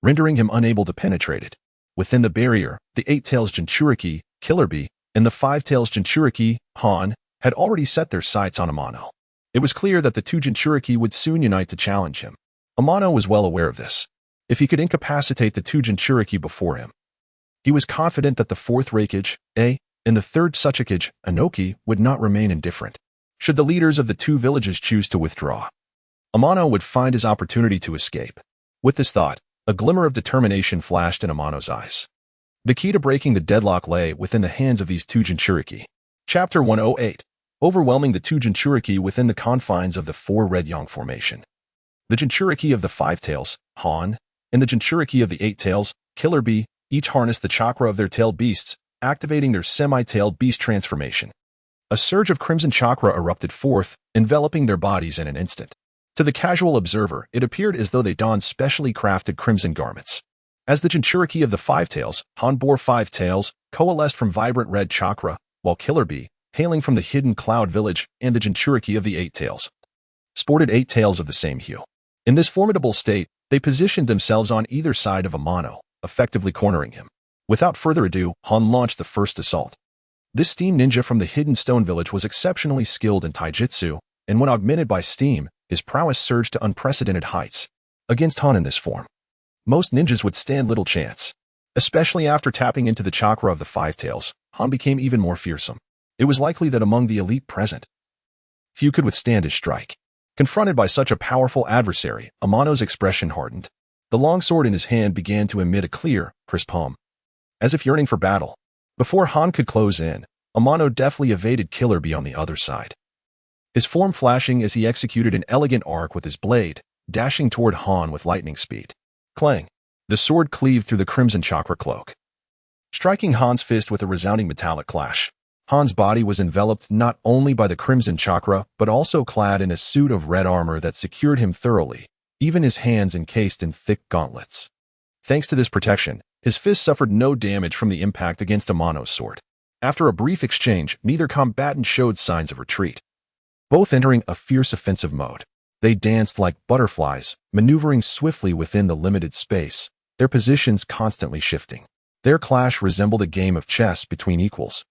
rendering him unable to penetrate it. Within the barrier, the Eight Tails Jinchuriki, Killer Bee, and the Five Tails Jinchuriki, Han, had already set their sights on Amano. It was clear that the two Jinchuriki would soon unite to challenge him. Amano was well aware of this. If he could incapacitate the two Jinchuriki before him, he was confident that the fourth Raikage, and the third Tsuchikage, Anoki, would not remain indifferent. Should the leaders of the two villages choose to withdraw, Amano would find his opportunity to escape. With this thought, a glimmer of determination flashed in Amano's eyes. The key to breaking the deadlock lay within the hands of these two Jinchuriki. Chapter 108. Overwhelming the two Jinchuriki within the confines of the four Red Yang formation. The Jinchuriki of the Five Tails, Han, and the Jinchuriki of the Eight Tails, Killer Bee, each harnessed the chakra of their tailed beasts, activating their semi-tailed beast transformation. A surge of crimson chakra erupted forth, enveloping their bodies in an instant. To the casual observer, it appeared as though they donned specially crafted crimson garments. As the Jinchuriki of the Five Tails, Han bore five tails, coalesced from vibrant red chakra, while Killer Bee, hailing from the hidden cloud village, and the Jinchuriki of the Eight Tails, sported eight tails of the same hue. In this formidable state, they positioned themselves on either side of Amano, effectively cornering him. Without further ado, Han launched the first assault. This steam ninja from the hidden stone village was exceptionally skilled in taijutsu, and when augmented by steam, his prowess surged to unprecedented heights. Against Han in this form, most ninjas would stand little chance. Especially after tapping into the chakra of the Five Tails, Han became even more fearsome. It was likely that among the elite present, few could withstand his strike. Confronted by such a powerful adversary, Amano's expression hardened. The longsword in his hand began to emit a clear, crisp hum, as if yearning for battle. Before Han could close in, Amano deftly evaded Killer Bee on the other side, his form flashing as he executed an elegant arc with his blade, dashing toward Han with lightning speed. Clang! The sword cleaved through the crimson chakra cloak, striking Han's fist with a resounding metallic clash. Han's body was enveloped not only by the crimson chakra, but also clad in a suit of red armor that secured him thoroughly, even his hands encased in thick gauntlets. Thanks to this protection, his fist suffered no damage from the impact against Amano's sword. After a brief exchange, neither combatant showed signs of retreat, both entering a fierce offensive mode. They danced like butterflies, maneuvering swiftly within the limited space, their positions constantly shifting. Their clash resembled a game of chess between equals.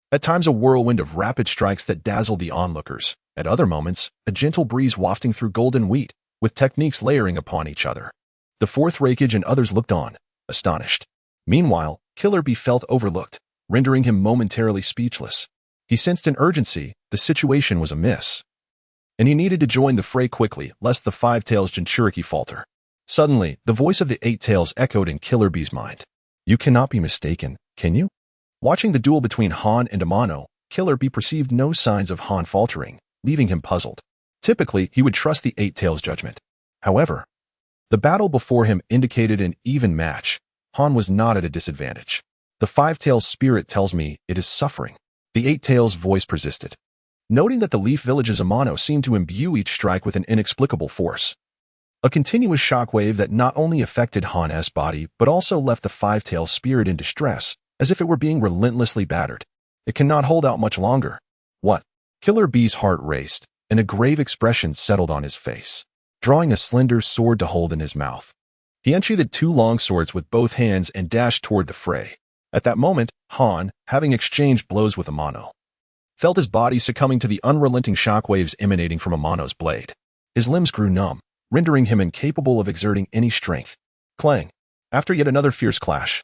At times a whirlwind of rapid strikes that dazzled the onlookers. At other moments, a gentle breeze wafting through golden wheat, with techniques layering upon each other. The fourth Raikage and others looked on, astonished. Meanwhile, Killer Bee felt overlooked, rendering him momentarily speechless. He sensed an urgency, the situation was amiss, and he needed to join the fray quickly, lest the Five Tails Jinchuriki falter. Suddenly, the voice of the Eight Tails echoed in Killer Bee's mind. You cannot be mistaken, can you? Watching the duel between Han and Amano, Killer Bee perceived no signs of Han faltering, leaving him puzzled. Typically, he would trust the Eight Tails' judgment. However, the battle before him indicated an even match. Han was not at a disadvantage. The Five Tails' spirit tells me it is suffering. The Eight Tails' voice persisted, noting that the Leaf Village's Amano seemed to imbue each strike with an inexplicable force. A continuous shockwave that not only affected Han's body, but also left the Five Tails' spirit in distress, as if it were being relentlessly battered. It cannot hold out much longer. What? Killer Bee's heart raced, and a grave expression settled on his face, drawing a slender sword to hold in his mouth. He unsheathed two long swords with both hands and dashed toward the fray. At that moment, Han, having exchanged blows with Amano, felt his body succumbing to the unrelenting shockwaves emanating from Amano's blade. His limbs grew numb, rendering him incapable of exerting any strength. Clang! After yet another fierce clash,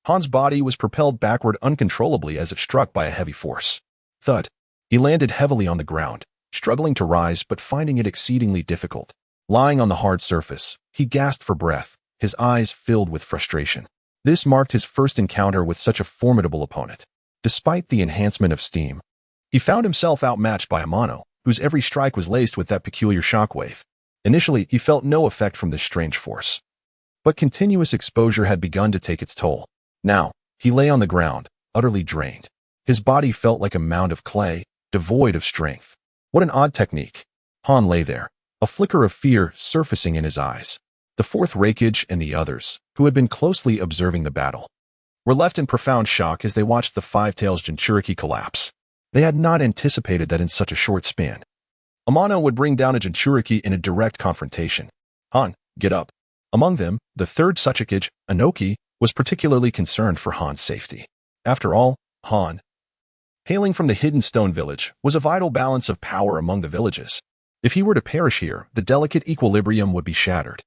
Han's body was propelled backward uncontrollably as if struck by a heavy force. Thud! He landed heavily on the ground, struggling to rise but finding it exceedingly difficult. Lying on the hard surface, he gasped for breath, his eyes filled with frustration. This marked his first encounter with such a formidable opponent. Despite the enhancement of steam, he found himself outmatched by Amano, whose every strike was laced with that peculiar shockwave. Initially, he felt no effect from this strange force, but continuous exposure had begun to take its toll. Now, he lay on the ground, utterly drained. His body felt like a mound of clay, devoid of strength. What an odd technique. Han lay there, a flicker of fear surfacing in his eyes. The fourth Raikage and the others, who had been closely observing the battle, were left in profound shock as they watched the Five Tails Jinchuriki collapse. They had not anticipated that in such a short span, Amano would bring down a Jinchuriki in a direct confrontation. Han, get up. Among them, the third Tsuchikage, Anoki, was particularly concerned for Han's safety. After all, Han hailing from the Hidden Stone Village, was a vital balance of power among the villages. If he were to perish here, the delicate equilibrium would be shattered,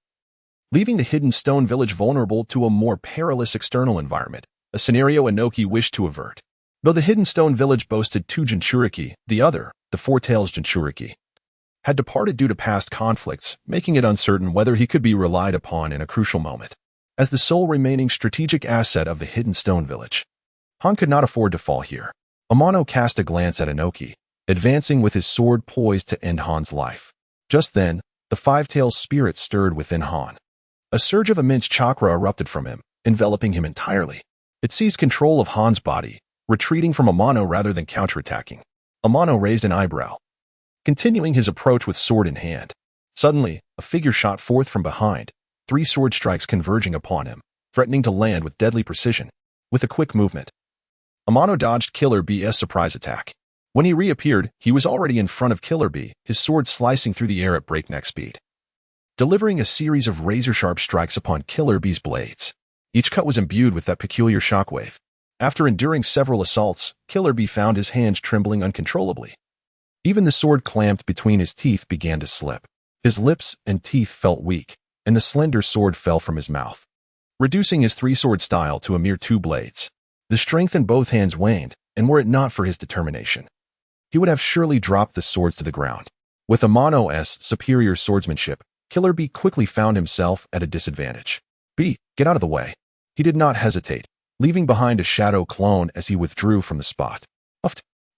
leaving the Hidden Stone Village vulnerable to a more perilous external environment, a scenario Inoki wished to avert. Though the Hidden Stone Village boasted 2 Jinchuriki, the other, the Four Tails Jinchuriki, had departed due to past conflicts, making it uncertain whether he could be relied upon in a crucial moment. As the sole remaining strategic asset of the Hidden Stone Village, Han could not afford to fall here. Amano cast a glance at Inoki, advancing with his sword poised to end Han's life. Just then, the Five-Tails spirit stirred within Han. A surge of immense chakra erupted from him, enveloping him entirely. It seized control of Han's body, retreating from Amano rather than counterattacking. Amano raised an eyebrow, continuing his approach with sword in hand. Suddenly, a figure shot forth from behind, 3 sword strikes converging upon him, threatening to land with deadly precision. With a quick movement, Amano dodged Killer B's surprise attack. When he reappeared, he was already in front of Killer B, his sword slicing through the air at breakneck speed, delivering a series of razor-sharp strikes upon Killer B's blades. Each cut was imbued with that peculiar shockwave. After enduring several assaults, Killer B found his hands trembling uncontrollably. Even the sword clamped between his teeth began to slip. His lips and teeth felt weak, and the slender sword fell from his mouth, reducing his 3-sword style to a mere 2 blades. The strength in both hands waned, and were it not for his determination, he would have surely dropped the swords to the ground. With Amano's superior swordsmanship, Killer B quickly found himself at a disadvantage. B, get out of the way. He did not hesitate, leaving behind a shadow clone as he withdrew from the spot.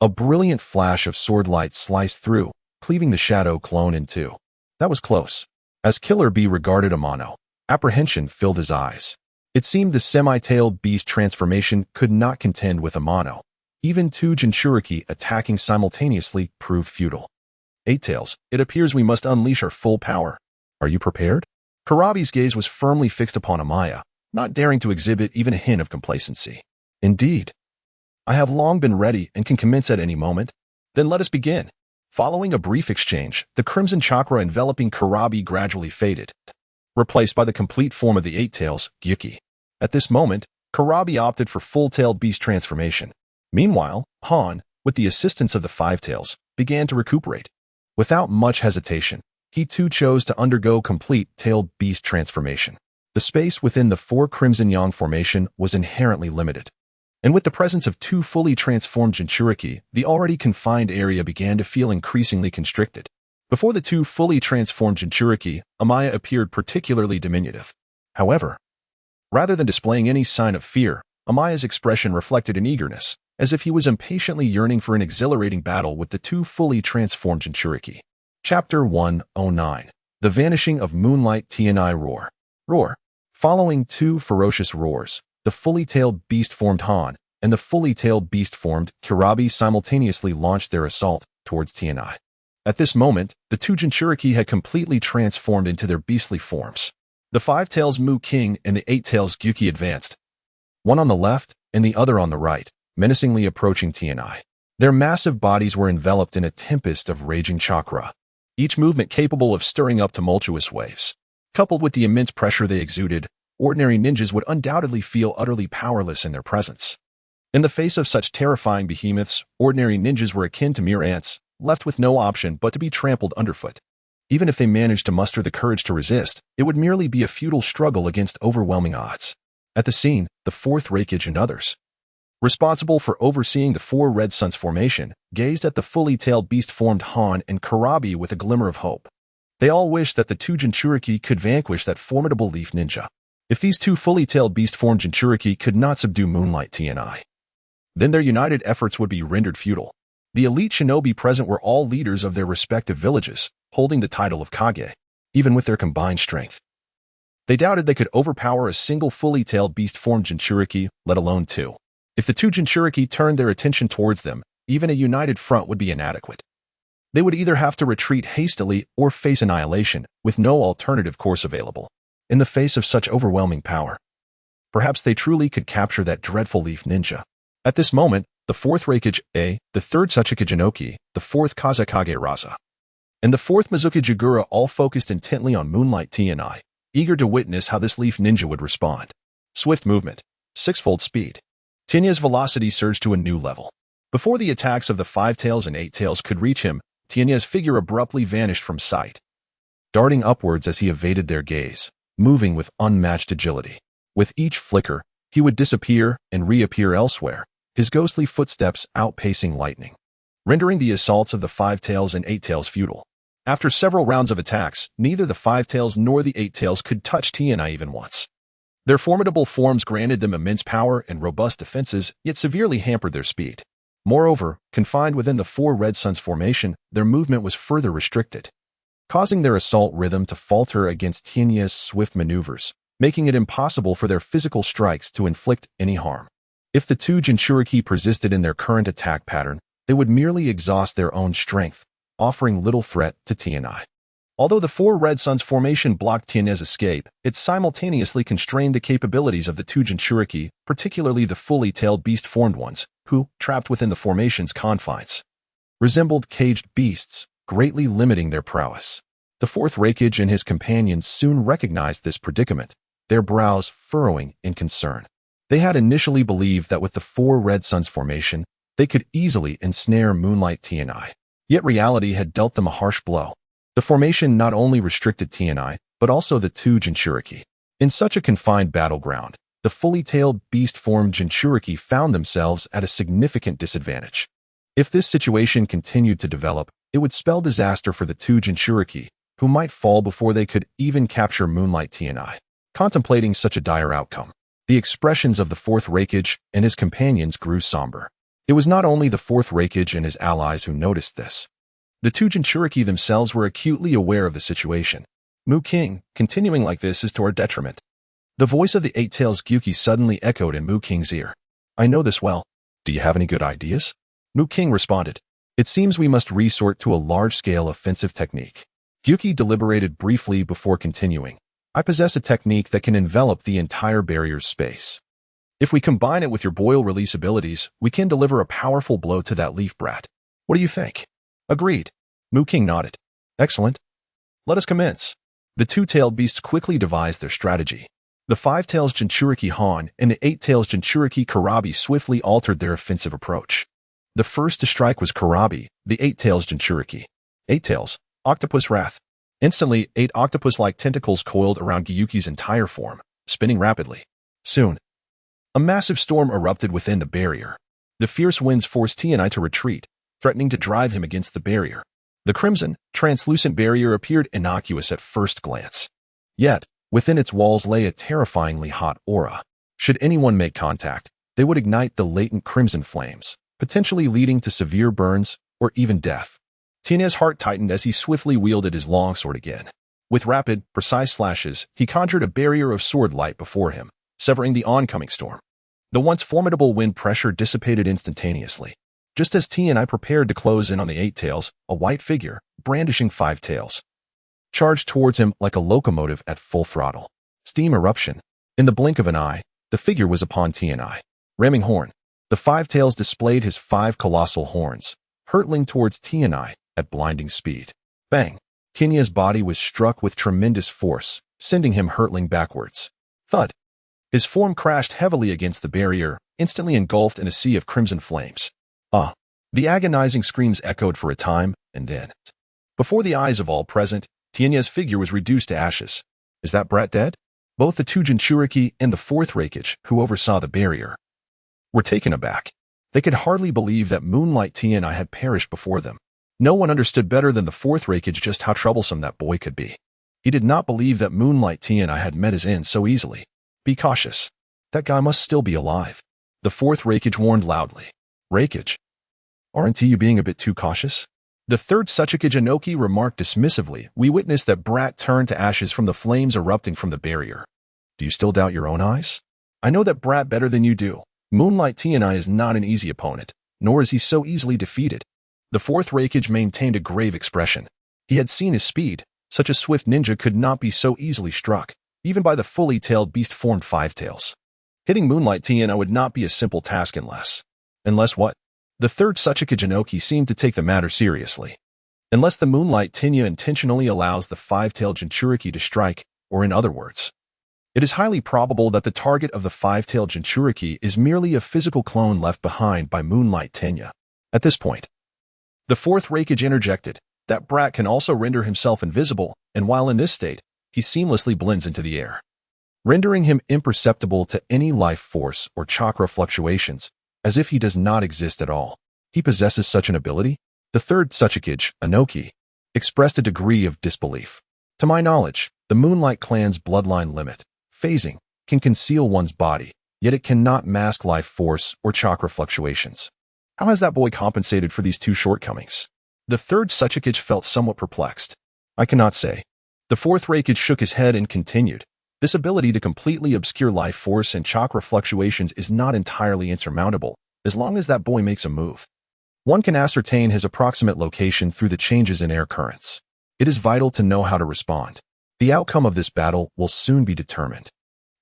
A brilliant flash of sword light sliced through, cleaving the shadow clone in 2. That was close. As Killer B regarded Amano, apprehension filled his eyes. It seemed the semi-tailed beast transformation could not contend with Amano. Even 2 Jinchuriki attacking simultaneously proved futile. 8 Tails, it appears we must unleash our full power. Are you prepared? Kurabi's gaze was firmly fixed upon Amaya, not daring to exhibit even a hint of complacency. Indeed. I have long been ready and can commence at any moment. Then let us begin. Following a brief exchange, the crimson chakra enveloping Kurabi gradually faded, replaced by the complete form of the 8 Tails, Gyuki. At this moment, Kurabi opted for full-tailed beast transformation. Meanwhile, Han, with the assistance of the 5 Tails, began to recuperate. Without much hesitation, he too chose to undergo complete tailed beast transformation. The space within the 4 Crimson Yang formation was inherently limited, and with the presence of 2 fully transformed Jinchuriki, the already confined area began to feel increasingly constricted. Before the 2 fully transformed Jinchuriki, Amaya appeared particularly diminutive. However, rather than displaying any sign of fear, Amaya's expression reflected an eagerness, as if he was impatiently yearning for an exhilarating battle with the 2 fully transformed Jinchuriki. Chapter 109. The Vanishing of Moonlight Tianai Roar. Roar. Following 2 ferocious roars, the fully-tailed beast-formed Han and the fully-tailed beast-formed Kurabi simultaneously launched their assault towards Tianai. At this moment, the 2 Jinchuriki had completely transformed into their beastly forms. The 5 Tails Mu King and the 8 Tails Gyuki advanced, one on the left and the other on the right, menacingly approaching Tianai. Their massive bodies were enveloped in a tempest of raging chakra, each movement capable of stirring up tumultuous waves. Coupled with the immense pressure they exuded, ordinary ninjas would undoubtedly feel utterly powerless in their presence. In the face of such terrifying behemoths, ordinary ninjas were akin to mere ants, left with no option but to be trampled underfoot. Even if they managed to muster the courage to resist, it would merely be a futile struggle against overwhelming odds. At the scene, the 4th Raikage and others, responsible for overseeing the 4 Red Suns formation, gazed at the fully-tailed beast-formed Han and Kurabi with a glimmer of hope. They all wished that the 2 Jinchuriki could vanquish that formidable leaf ninja. If these 2 fully-tailed beast-formed Jinchuriki could not subdue Moonlight Tianai, then their united efforts would be rendered futile. The elite shinobi present were all leaders of their respective villages, holding the title of Kage. Even with their combined strength, they doubted they could overpower a single fully-tailed beast-formed Jinchuriki, let alone 2. If the 2 Jinchuriki turned their attention towards them, even a united front would be inadequate. They would either have to retreat hastily or face annihilation, with no alternative course available. In the face of such overwhelming power, perhaps they truly could capture that dreadful leaf ninja. At this moment, the 4th Raikage A, the 3rd Tsuchika Jinoki, the 4th Kazakage Raza, and the 4th Mizuki Jigura all focused intently on Moonlight Tianai, eager to witness how this leaf ninja would respond. Swift movement, 6-fold speed. Tinya's velocity surged to a new level. Before the attacks of the Five Tails and Eight Tails could reach him, Tienya's figure abruptly vanished from sight, darting upwards as he evaded their gaze, moving with unmatched agility. With each flicker, he would disappear and reappear elsewhere, his ghostly footsteps outpacing lightning, rendering the assaults of the Five Tails and Eight Tails futile. After several rounds of attacks, neither the Five Tails nor the Eight Tails could touch Tienai even once. Their formidable forms granted them immense power and robust defenses, yet severely hampered their speed. Moreover, confined within the Four Red Suns formation, their movement was further restricted, causing their assault rhythm to falter against Tienya's swift maneuvers, making it impossible for their physical strikes to inflict any harm. If the two Jinchuriki persisted in their current attack pattern, they would merely exhaust their own strength, offering little threat to Tienai. Although the Four Red Suns formation blocked Tienya's escape, it simultaneously constrained the capabilities of the two Jinchuriki, particularly the fully tailed beast-formed ones, who, trapped within the formation's confines, resembled caged beasts, greatly limiting their prowess. The fourth Raikage and his companions soon recognized this predicament, their brows furrowing in concern. They had initially believed that with the Four Red Suns formation, they could easily ensnare Moonlight Tienai. Yet reality had dealt them a harsh blow. The formation not only restricted Tienai, but also the two Jinchuriki. In such a confined battleground, the fully tailed beast-formed Jinchuriki found themselves at a significant disadvantage. If this situation continued to develop, it would spell disaster for the two Jinchuriki, who might fall before they could even capture Moonlight Tienai. Contemplating such a dire outcome, the expressions of the fourth Raikage and his companions grew somber. It was not only the fourth Raikage and his allies who noticed this. The two Jinchuriki themselves were acutely aware of the situation. Mu King, continuing like this is to our detriment. The voice of the Eight Tails Gyuki suddenly echoed in Mu King's ear. I know this well. Do you have any good ideas? Mu King responded. It seems we must resort to a large-scale offensive technique. Gyuki deliberated briefly before continuing. I possess a technique that can envelop the entire barrier's space. If we combine it with your boil release abilities, we can deliver a powerful blow to that leaf brat. What do you think? Agreed. Mu King nodded. Excellent. Let us commence. The two-tailed beasts quickly devised their strategy. The Five Tails Jinchuriki Han and the Eight Tails Jinchuriki Karabi swiftly altered their offensive approach. The first to strike was Karabi, the Eight Tails Jinchuriki. Eight Tails, Octopus Wrath. Instantly, 8 octopus-like tentacles coiled around Gyuki's entire form, spinning rapidly. Soon, a massive storm erupted within the barrier. The fierce winds forced Tienai to retreat, threatening to drive him against the barrier. The crimson, translucent barrier appeared innocuous at first glance. Yet, within its walls lay a terrifyingly hot aura. Should anyone make contact, they would ignite the latent crimson flames, potentially leading to severe burns or even death. Tienai's heart tightened as he swiftly wielded his longsword again. With rapid, precise slashes, he conjured a barrier of sword light before him, severing the oncoming storm. The once formidable wind pressure dissipated instantaneously. Just as Tienai prepared to close in on the Eight Tails, a white figure, brandishing Five Tails, charged towards him like a locomotive at full throttle. Steam eruption. In the blink of an eye, the figure was upon Tienai. Ramming horn. The Five Tails displayed his 5 colossal horns, hurtling towards Tienai at blinding speed. Bang! Tienai's body was struck with tremendous force, sending him hurtling backwards. Thud! His form crashed heavily against the barrier, instantly engulfed in a sea of crimson flames. Ah! The agonizing screams echoed for a time, and then, before the eyes of all present, Tienya's figure was reduced to ashes. Is that brat dead? Both the two Jinchuriki and the fourth Raikage, who oversaw the barrier, were taken aback. They could hardly believe that Moonlight Tienai had perished before them. No one understood better than the fourth Raikage just how troublesome that boy could be. He did not believe that Moonlight Tienai had met his end so easily. Be cautious. That guy must still be alive. The fourth Raikage warned loudly. Raikage, aren't you being a bit too cautious? The third Suchikage Inoki remarked dismissively. We witnessed that brat turn to ashes from the flames erupting from the barrier. Do you still doubt your own eyes? I know that brat better than you do. Moonlight Tienai is not an easy opponent, nor is he so easily defeated. The fourth Raikage maintained a grave expression. He had seen his speed. Such a swift ninja could not be so easily struck, even by the fully tailed beast-formed Five Tails. Hitting Moonlight Tienai would not be a simple task unless what? The third Suchikage Inoki seemed to take the matter seriously. Unless the Moonlight Tienai intentionally allows the five-tailed Jinchuriki to strike, or in other words, it is highly probable that the target of the five-tailed Jinchuriki is merely a physical clone left behind by Moonlight Tienai. At this point, the fourth Raikage interjected, "That brat can also render himself invisible, and while in this state, he seamlessly blends into the air, rendering him imperceptible to any life force or chakra fluctuations, as if he does not exist at all. He possesses such an ability?" The third Tsuchikage, Anoki, expressed a degree of disbelief. "To my knowledge, the Moonlight Clan's bloodline limit, phasing, can conceal one's body, yet it cannot mask life force or chakra fluctuations. How has that boy compensated for these two shortcomings?" The third Tsuchikage felt somewhat perplexed. "I cannot say." The fourth Raikage shook his head and continued, "This ability to completely obscure life force and chakra fluctuations is not entirely insurmountable, as long as that boy makes a move. One can ascertain his approximate location through the changes in air currents. It is vital to know how to respond. The outcome of this battle will soon be determined."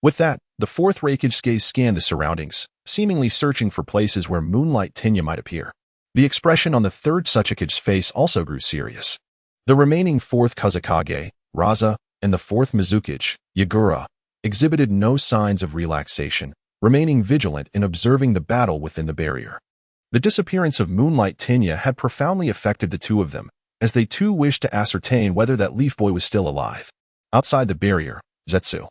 With that, the fourth Raikage's gaze scanned the surroundings, seemingly searching for places where Moonlight Tenya might appear. The expression on the third Tsuchikage's face also grew serious. The remaining fourth Kazekage, Raza, and the fourth Mizukage, Yagura, exhibited no signs of relaxation, remaining vigilant in observing the battle within the barrier. The disappearance of Moonlight Tenya had profoundly affected the two of them, as they too wished to ascertain whether that leaf boy was still alive. Outside the barrier, Zetsu,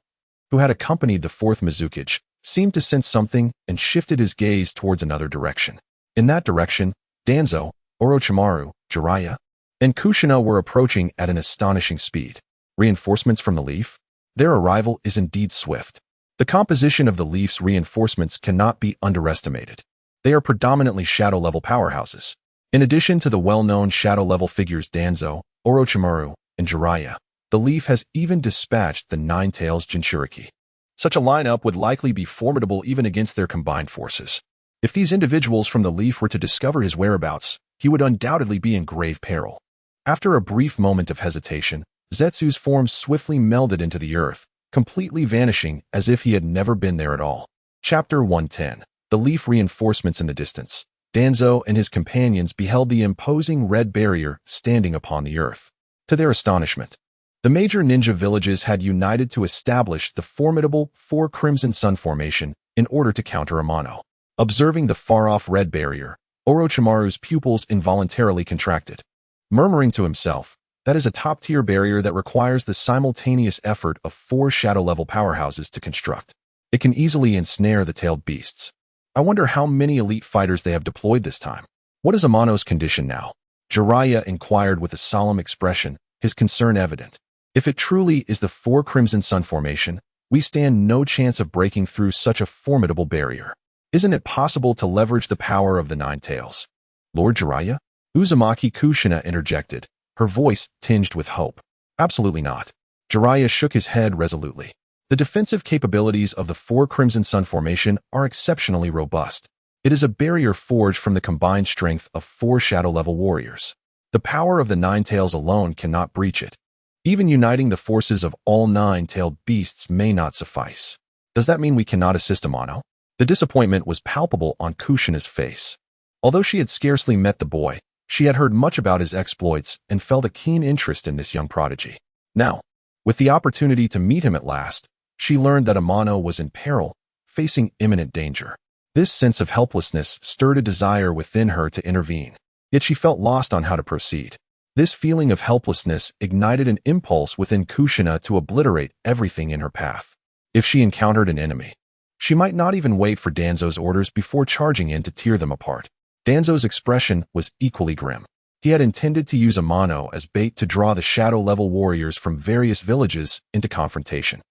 who had accompanied the fourth Mizukage, seemed to sense something and shifted his gaze towards another direction. In that direction, Danzo, Orochimaru, Jiraiya, and Kushina were approaching at an astonishing speed. Reinforcements from the leaf? Their arrival is indeed swift. The composition of the leaf's reinforcements cannot be underestimated. They are predominantly shadow-level powerhouses. In addition to the well-known shadow-level figures Danzo, Orochimaru, and Jiraiya, the leaf has even dispatched the Nine-Tails Jinchuriki. Such a lineup would likely be formidable even against their combined forces. If these individuals from the leaf were to discover his whereabouts, he would undoubtedly be in grave peril. After a brief moment of hesitation, Zetsu's form swiftly melded into the earth, completely vanishing as if he had never been there at all. Chapter 110. The leaf reinforcements in the distance. Danzo and his companions beheld the imposing red barrier standing upon the earth. To their astonishment, the major ninja villages had united to establish the formidable Four Crimson Sun formation in order to counter Amano. Observing the far-off red barrier, Orochimaru's pupils involuntarily contracted. Murmuring to himself, "That is a top-tier barrier that requires the simultaneous effort of 4 shadow-level powerhouses to construct. It can easily ensnare the tailed beasts. I wonder how many elite fighters they have deployed this time. What is Amano's condition now?" Jiraiya inquired with a solemn expression, his concern evident. "If it truly is the Four Crimson Sun formation, we stand no chance of breaking through such a formidable barrier. Isn't it possible to leverage the power of the Nine Tails?" "Lord Jiraiya?" Uzumaki Kushina interjected, her voice tinged with hope. "Absolutely not." Jiraiya shook his head resolutely. "The defensive capabilities of the Four Crimson Sun formation are exceptionally robust. It is a barrier forged from the combined strength of 4 shadow-level warriors. The power of the Nine Tails alone cannot breach it. Even uniting the forces of all 9-tailed beasts may not suffice. Does that mean we cannot assist Amano?" The disappointment was palpable on Kushina's face. Although she had scarcely met the boy, she had heard much about his exploits and felt a keen interest in this young prodigy. Now, with the opportunity to meet him at last, she learned that Amano was in peril, facing imminent danger. This sense of helplessness stirred a desire within her to intervene, yet she felt lost on how to proceed. This feeling of helplessness ignited an impulse within Kushina to obliterate everything in her path. If she encountered an enemy, she might not even wait for Danzo's orders before charging in to tear them apart. Danzo's expression was equally grim. He had intended to use Amano as bait to draw the shadow-level warriors from various villages into confrontation.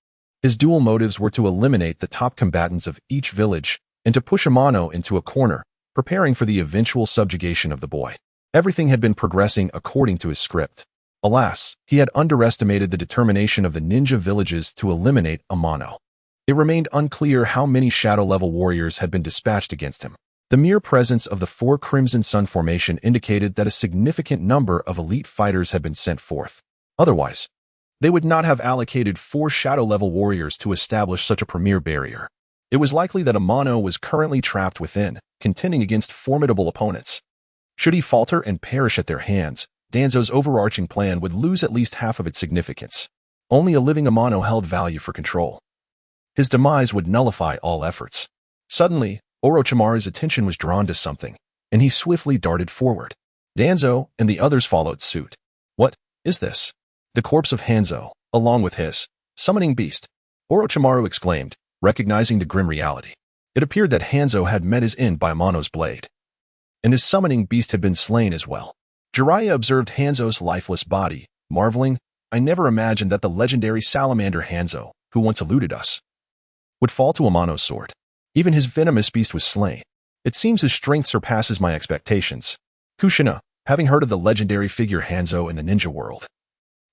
His dual motives were to eliminate the top combatants of each village and to push Amano into a corner, preparing for the eventual subjugation of the boy. Everything had been progressing according to his script. Alas, he had underestimated the determination of the ninja villages to eliminate Amano. It remained unclear how many shadow-level warriors had been dispatched against him. The mere presence of the Four Crimson Sun formation indicated that a significant number of elite fighters had been sent forth. Otherwise, they would not have allocated 4 shadow-level warriors to establish such a premier barrier. It was likely that Amano was currently trapped within, contending against formidable opponents. Should he falter and perish at their hands, Danzo's overarching plan would lose at least half of its significance. Only a living Amano held value for control. His demise would nullify all efforts. Suddenly, Orochimaru's attention was drawn to something. and he swiftly darted forward. Danzo and the others followed suit. What is this? The corpse of Hanzo, along with his summoning beast, Orochimaru exclaimed, recognizing the grim reality. It appeared that Hanzo had met his end by Amano's blade, and his summoning beast had been slain as well. Jiraiya observed Hanzo's lifeless body, marveling, I never imagined that the legendary salamander Hanzo, who once eluded us, would fall to Amano's sword. Even his venomous beast was slain. It seems his strength surpasses my expectations. Kushina, having heard of the legendary figure Hanzo in the ninja world,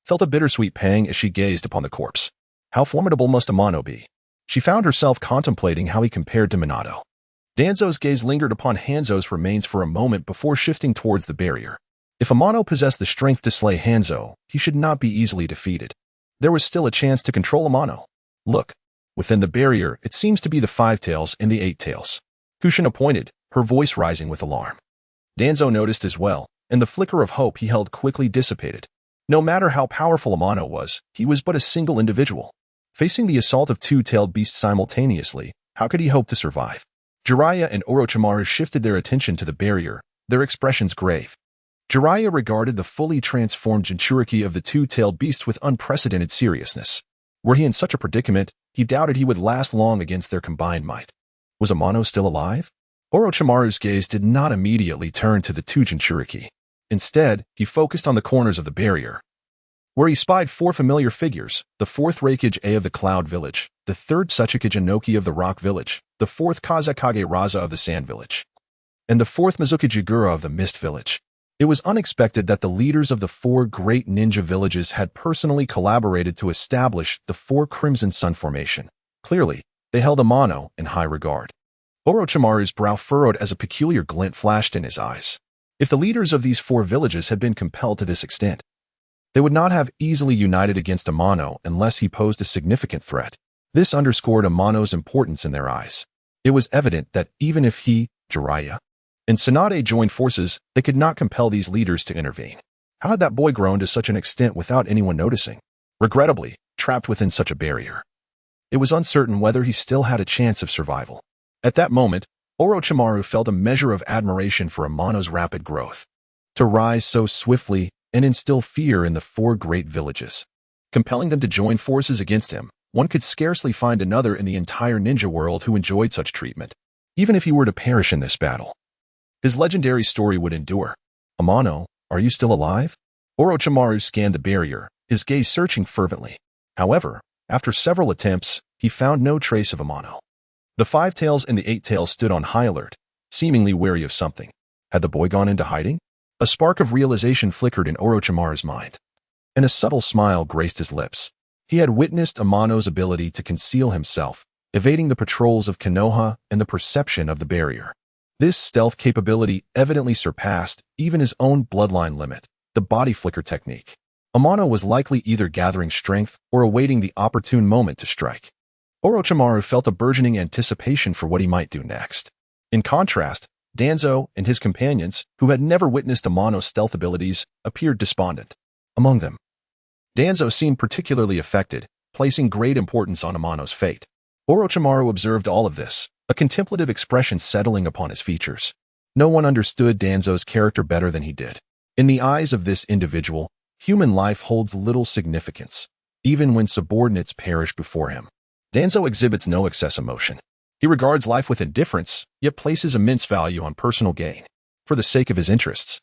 felt a bittersweet pang as she gazed upon the corpse. How formidable must Amano be? She found herself contemplating how he compared to Minato. Danzo's gaze lingered upon Hanzo's remains for a moment before shifting towards the barrier. If Amano possessed the strength to slay Hanzo, he should not be easily defeated. There was still a chance to control Amano. Look, within the barrier, it seems to be the 5 tails and the 8 tails. Kushina pointed, her voice rising with alarm. Danzo noticed as well, and the flicker of hope he held quickly dissipated. No matter how powerful Amano was, he was but a single individual. Facing the assault of 2-tailed beasts simultaneously, how could he hope to survive? Jiraiya and Orochimaru shifted their attention to the barrier, their expressions grave. Jiraiya regarded the fully transformed Jinchuriki of the 2-tailed beast with unprecedented seriousness. Were he in such a predicament, he doubted he would last long against their combined might. Was Amano still alive? Orochimaru's gaze did not immediately turn to the 2 Jinchuriki. Instead, he focused on the corners of the barrier, where he spied 4 familiar figures, the 4th Raikage of the Cloud Village, the 3rd Tsuchikage Inoki of the Rock Village, the 4th Kazekage Raza of the Sand Village, and the 4th Mizuki Jigura of the Mist Village. It was unexpected that the leaders of the 4 great ninja villages had personally collaborated to establish the 4 Crimson Sun formation. Clearly, they held Amano in high regard. Orochimaru's brow furrowed as a peculiar glint flashed in his eyes. If the leaders of these 4 villages had been compelled to this extent, they would not have easily united against Amano unless he posed a significant threat. This underscored Amano's importance in their eyes. It was evident that even if he, Jiraiya, and Tsunade joined forces, they could not compel these leaders to intervene. How had that boy grown to such an extent without anyone noticing? Regrettably, trapped within such a barrier, it was uncertain whether he still had a chance of survival. At that moment, Orochimaru felt a measure of admiration for Amano's rapid growth. To rise so swiftly and instill fear in the 4 great villages, compelling them to join forces against him, one could scarcely find another in the entire ninja world who enjoyed such treatment. Even if he were to perish in this battle, his legendary story would endure. Amano, are you still alive? Orochimaru scanned the barrier, his gaze searching fervently. However, after several attempts, he found no trace of Amano. The 5 tails and the 8 tails stood on high alert, seemingly wary of something. Had the boy gone into hiding? A spark of realization flickered in Orochimaru's mind, and a subtle smile graced his lips. He had witnessed Amano's ability to conceal himself, evading the patrols of Konoha and the perception of the barrier. This stealth capability evidently surpassed even his own bloodline limit, the body flicker technique. Amano was likely either gathering strength or awaiting the opportune moment to strike. Orochimaru felt a burgeoning anticipation for what he might do next. In contrast, Danzo and his companions, who had never witnessed Amano's stealth abilities, appeared despondent. Among them, Danzo seemed particularly affected, placing great importance on Amano's fate. Orochimaru observed all of this, a contemplative expression settling upon his features. No one understood Danzo's character better than he did. In the eyes of this individual, human life holds little significance, even when subordinates perish before him. Danzo exhibits no excess emotion. He regards life with indifference, yet places immense value on personal gain, for the sake of his interests.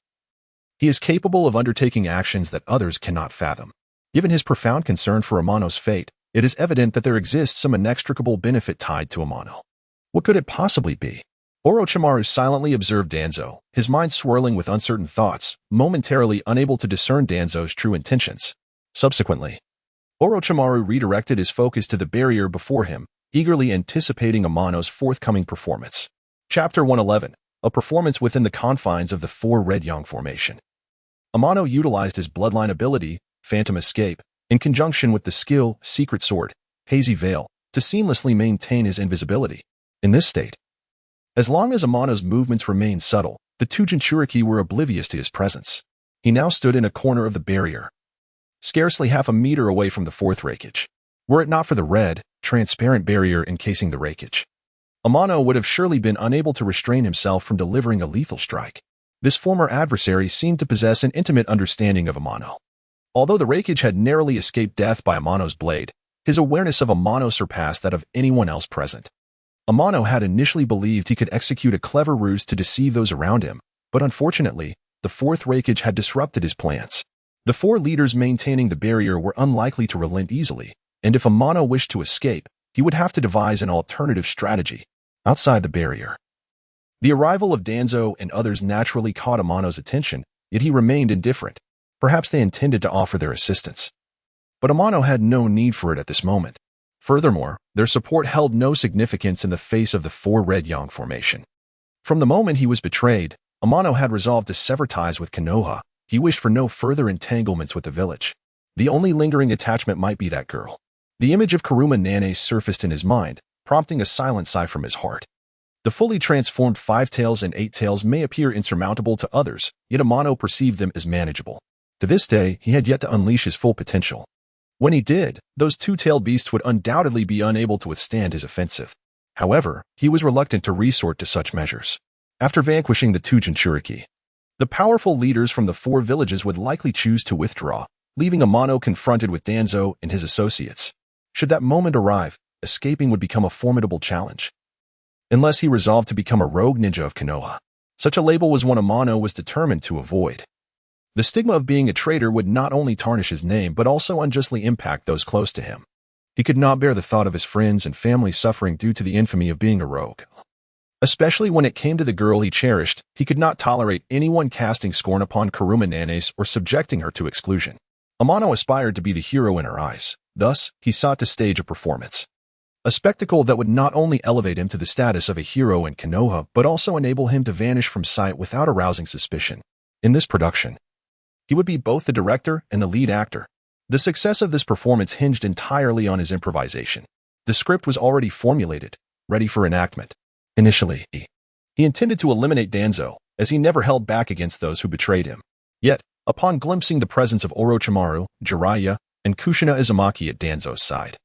He is capable of undertaking actions that others cannot fathom. Given his profound concern for Amano's fate, it is evident that there exists some inextricable benefit tied to Amano. What could it possibly be? Orochimaru silently observed Danzo, his mind swirling with uncertain thoughts, momentarily unable to discern Danzo's true intentions. Subsequently, Orochimaru redirected his focus to the barrier before him, eagerly anticipating Amano's forthcoming performance. Chapter 111, a performance within the confines of the 4 Red Yang formation. Amano utilized his bloodline ability, Phantom Escape, in conjunction with the skill, Secret Sword, Hazy Veil, to seamlessly maintain his invisibility. In this state, as long as Amano's movements remained subtle, the 2 Jinchuriki were oblivious to his presence. He now stood in a corner of the barrier, scarcely half a meter away from the 4th Raikage. Were it not for the red, transparent barrier encasing the Raikage, Amano would have surely been unable to restrain himself from delivering a lethal strike. This former adversary seemed to possess an intimate understanding of Amano. Although the Raikage had narrowly escaped death by Amano's blade, his awareness of Amano surpassed that of anyone else present. Amano had initially believed he could execute a clever ruse to deceive those around him, but unfortunately, the fourth Raikage had disrupted his plans. The four leaders maintaining the barrier were unlikely to relent easily, and if Amano wished to escape, he would have to devise an alternative strategy outside the barrier. The arrival of Danzo and others naturally caught Amano's attention, yet he remained indifferent. Perhaps they intended to offer their assistance. But Amano had no need for it at this moment. Furthermore, their support held no significance in the face of the four Red Yang formation. From the moment he was betrayed, Amano had resolved to sever ties with Konoha. He wished for no further entanglements with the village. The only lingering attachment might be that girl. The image of Kuruma Nane surfaced in his mind, prompting a silent sigh from his heart. The fully transformed Five Tails and Eight Tails may appear insurmountable to others, yet Amano perceived them as manageable. To this day, he had yet to unleash his full potential. When he did, those two-tailed beasts would undoubtedly be unable to withstand his offensive. However, he was reluctant to resort to such measures. After vanquishing the two Jinchuriki, the powerful leaders from the four villages would likely choose to withdraw, leaving Amano confronted with Danzo and his associates. Should that moment arrive, escaping would become a formidable challenge. Unless he resolved to become a rogue ninja of Konoha. Such a label was one Amano was determined to avoid. The stigma of being a traitor would not only tarnish his name but also unjustly impact those close to him. He could not bear the thought of his friends and family suffering due to the infamy of being a rogue. Especially when it came to the girl he cherished, he could not tolerate anyone casting scorn upon Kuruma Nanes or subjecting her to exclusion. Amano aspired to be the hero in her eyes. Thus, he sought to stage a performance. A spectacle that would not only elevate him to the status of a hero in Konoha, but also enable him to vanish from sight without arousing suspicion. In this production, he would be both the director and the lead actor. The success of this performance hinged entirely on his improvisation. The script was already formulated, ready for enactment. Initially, he intended to eliminate Danzo, as he never held back against those who betrayed him. Yet, upon glimpsing the presence of Orochimaru, Jiraiya, and Kushina Izumaki at Danzo's side,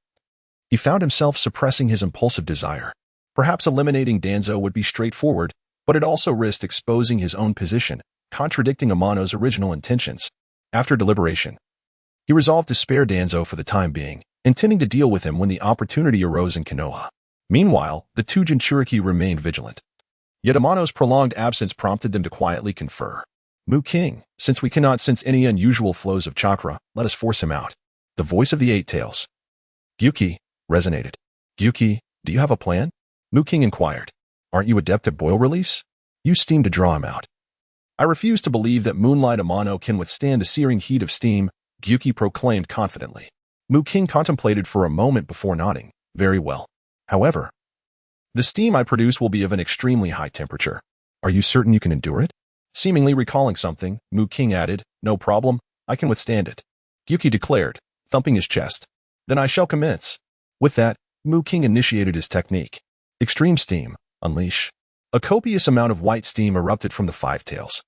he found himself suppressing his impulsive desire. Perhaps eliminating Danzo would be straightforward, but it also risked exposing his own position, contradicting Amano's original intentions. After deliberation, he resolved to spare Danzo for the time being, intending to deal with him when the opportunity arose in Konoha. Meanwhile, the two Jinchuriki remained vigilant. Yet Amano's prolonged absence prompted them to quietly confer. Mu King, since we cannot sense any unusual flows of chakra, let us force him out. The voice of the Eight Tails, Gyuki, resonated. Gyuki, do you have a plan? Mu King inquired. Aren't you adept at boil release? Use steam to draw him out. I refuse to believe that Moonlight Amano can withstand the searing heat of steam, Gyuki proclaimed confidently. Mu King contemplated for a moment before nodding. Very well. However, the steam I produce will be of an extremely high temperature. Are you certain you can endure it? Seemingly recalling something, Mu King added, no problem, I can withstand it. Gyuki declared, thumping his chest. Then I shall commence. With that, Mu King initiated his technique. Extreme steam, unleash. A copious amount of white steam erupted from the Five Tails,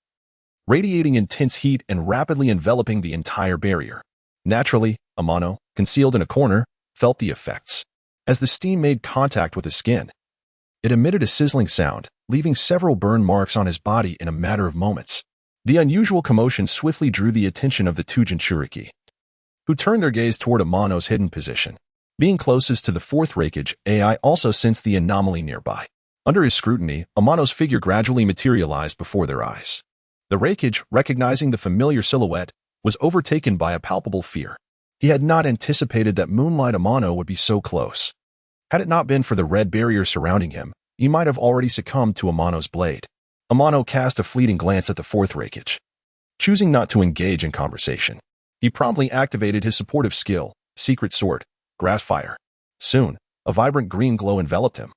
radiating intense heat and rapidly enveloping the entire barrier. Naturally, Amano, concealed in a corner, felt the effects. As the steam made contact with his skin, it emitted a sizzling sound, leaving several burn marks on his body in a matter of moments. The unusual commotion swiftly drew the attention of the two Jinchuriki, who turned their gaze toward Amano's hidden position. Being closest to the fourth Raikage, AI also sensed the anomaly nearby. Under his scrutiny, Amano's figure gradually materialized before their eyes. The Raikage, recognizing the familiar silhouette, was overtaken by a palpable fear. He had not anticipated that Moonlight Amano would be so close. Had it not been for the red barrier surrounding him, he might have already succumbed to Amano's blade. Amano cast a fleeting glance at the fourth Raikage. Choosing not to engage in conversation, he promptly activated his supportive skill, Secret Sword, Grass Fire. Soon, a vibrant green glow enveloped him,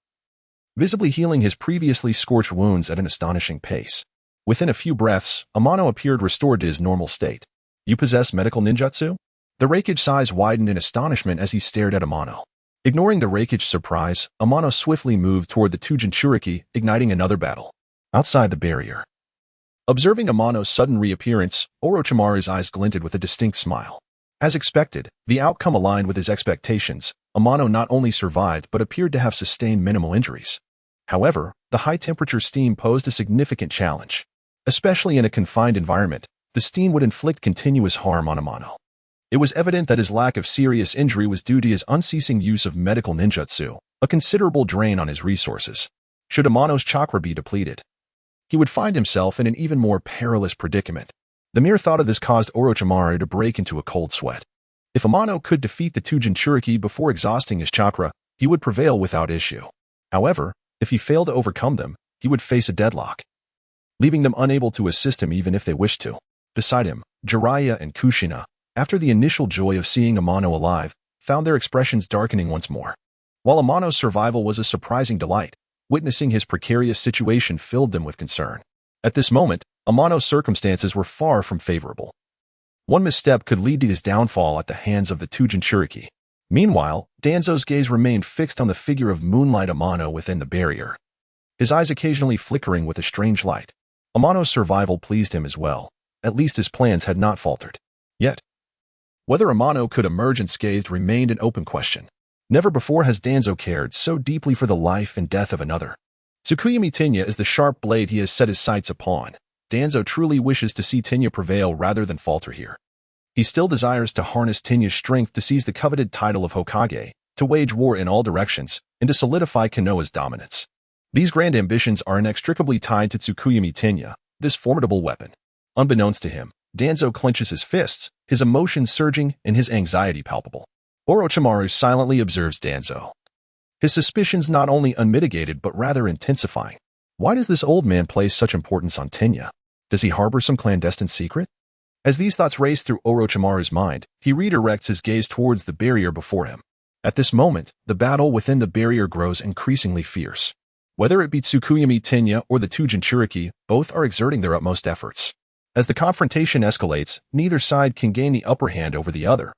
visibly healing his previously scorched wounds at an astonishing pace. Within a few breaths, Amano appeared restored to his normal state. You possess medical ninjutsu? The Raikage's eyes widened in astonishment as he stared at Amano. Ignoring the Raikage's surprise, Amano swiftly moved toward the two Jinchuriki, igniting another battle. Outside the barrier, observing Amano's sudden reappearance, Orochimaru's eyes glinted with a distinct smile. As expected, the outcome aligned with his expectations. Amano not only survived but appeared to have sustained minimal injuries. However, the high-temperature steam posed a significant challenge. Especially in a confined environment, the steam would inflict continuous harm on Amano. It was evident that his lack of serious injury was due to his unceasing use of medical ninjutsu, a considerable drain on his resources. Should Amano's chakra be depleted, he would find himself in an even more perilous predicament. The mere thought of this caused Orochimaru to break into a cold sweat. If Amano could defeat the two Jinchuriki before exhausting his chakra, he would prevail without issue. However, if he failed to overcome them, he would face a deadlock, leaving them unable to assist him even if they wished to. Beside him, Jiraiya and Kushina, after the initial joy of seeing Amano alive, found their expressions darkening once more. While Amano's survival was a surprising delight, witnessing his precarious situation filled them with concern. At this moment, Amano's circumstances were far from favorable. One misstep could lead to his downfall at the hands of the two Jinchuriki. Meanwhile, Danzo's gaze remained fixed on the figure of Moonlight Amano within the barrier, his eyes occasionally flickering with a strange light. Amano's survival pleased him as well. At least his plans had not faltered. Yet, whether Amano could emerge unscathed remained an open question. Never before has Danzo cared so deeply for the life and death of another. Tsukuyami Tenya is the sharp blade he has set his sights upon. Danzo truly wishes to see Tenya prevail rather than falter here. He still desires to harness Tenya's strength to seize the coveted title of Hokage, to wage war in all directions, and to solidify Konoha's dominance. These grand ambitions are inextricably tied to Tsukuyami Tenya, this formidable weapon. Unbeknownst to him, Danzo clenches his fists, his emotions surging and his anxiety palpable. Orochimaru silently observes Danzo, his suspicions not only unmitigated but rather intensifying. Why does this old man place such importance on Tenya? Does he harbor some clandestine secret? As these thoughts race through Orochimaru's mind, he redirects his gaze towards the barrier before him. At this moment, the battle within the barrier grows increasingly fierce. Whether it be Tsukuyami Tenya or the two Jinchuriki, both are exerting their utmost efforts. As the confrontation escalates, neither side can gain the upper hand over the other.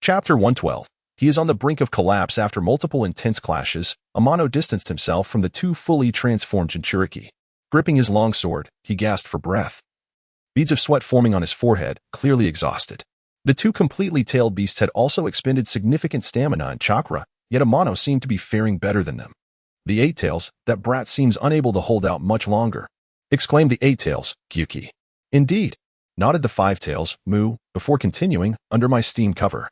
Chapter 112. He is on the brink of collapse after multiple intense clashes. Amano distanced himself from the two fully transformed Jinchuriki. Gripping his longsword, he gasped for breath, beads of sweat forming on his forehead, clearly exhausted. The two completely tailed beasts had also expended significant stamina and chakra, yet Amano seemed to be faring better than them. The Eight Tails, that brat seems unable to hold out much longer, exclaimed the Eight Tails, Gyuki. Indeed, nodded the Five Tails, Mu, before continuing, under my steam cover.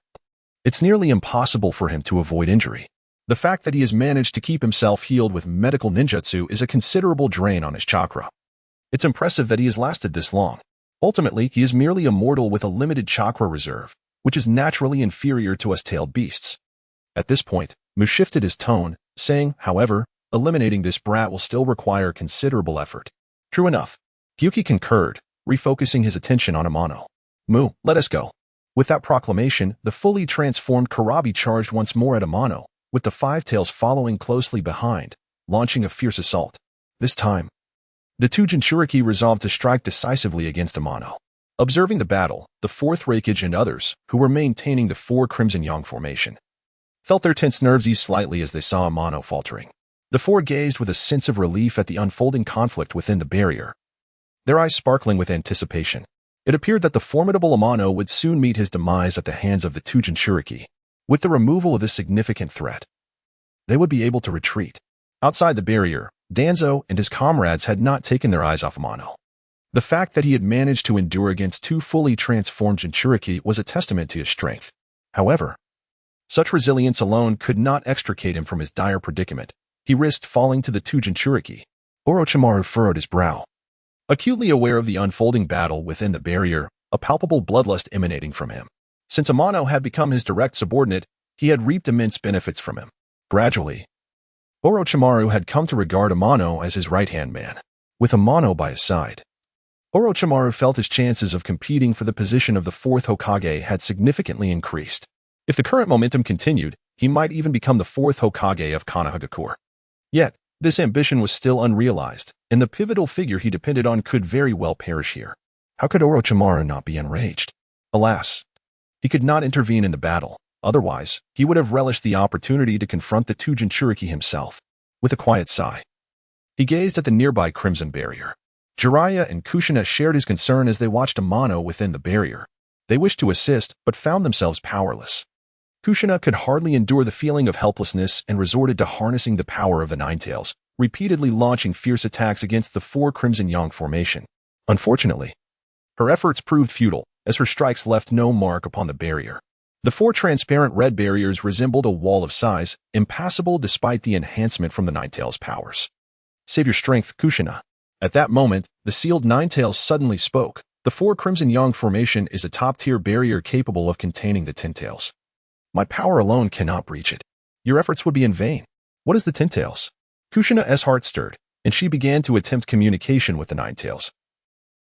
It's nearly impossible for him to avoid injury. The fact that he has managed to keep himself healed with medical ninjutsu is a considerable drain on his chakra. It's impressive that he has lasted this long. Ultimately, he is merely a mortal with a limited chakra reserve, which is naturally inferior to us tailed beasts. At this point, Mu shifted his tone, saying, however, eliminating this brat will still require considerable effort. True enough. Gyuki concurred, refocusing his attention on Amano. Mu, let us go. With that proclamation, the fully transformed Karabi charged once more at Amano, with the Five Tails following closely behind, launching a fierce assault. This time, the two Jinchuriki resolved to strike decisively against Amano. Observing the battle, the fourth Raikage and others, who were maintaining the four Crimson Yang formation, felt their tense nerves ease slightly as they saw Amano faltering. The four gazed with a sense of relief at the unfolding conflict within the barrier, their eyes sparkling with anticipation. It appeared that the formidable Amano would soon meet his demise at the hands of the two Jinchuriki. With the removal of this significant threat, they would be able to retreat. Outside the barrier, Danzo and his comrades had not taken their eyes off Amano. The fact that he had managed to endure against two fully transformed Jinchuriki was a testament to his strength. However, such resilience alone could not extricate him from his dire predicament. He risked falling to the two Jinchuriki. Orochimaru furrowed his brow, acutely aware of the unfolding battle within the barrier, a palpable bloodlust emanating from him. Since Amano had become his direct subordinate, he had reaped immense benefits from him. Gradually, Orochimaru had come to regard Amano as his right-hand man. With Amano by his side, Orochimaru felt his chances of competing for the position of the fourth Hokage had significantly increased. If the current momentum continued, he might even become the fourth Hokage of Konoha. Yet, this ambition was still unrealized, and the pivotal figure he depended on could very well perish here. How could Orochimaru not be enraged? Alas, he could not intervene in the battle. Otherwise, he would have relished the opportunity to confront the two Jinchuriki himself. With a quiet sigh, he gazed at the nearby Crimson Barrier. Jiraiya and Kushina shared his concern as they watched Amano within the barrier. They wished to assist, but found themselves powerless. Kushina could hardly endure the feeling of helplessness and resorted to harnessing the power of the Nine Tails, repeatedly launching fierce attacks against the four Crimson Yang formation. Unfortunately, her efforts proved futile, as her strikes left no mark upon the barrier. The four transparent red barriers resembled a wall of size, impassable despite the enhancement from the Ninetales' powers. "Save your strength, Kushina." At that moment, the sealed Ninetales suddenly spoke. "The four Crimson Yang formation is a top-tier barrier capable of containing the Ten-Tails. My power alone cannot breach it. Your efforts would be in vain." "What is the Ten-Tails?" Kushina's heart stirred, and she began to attempt communication with the Ninetales,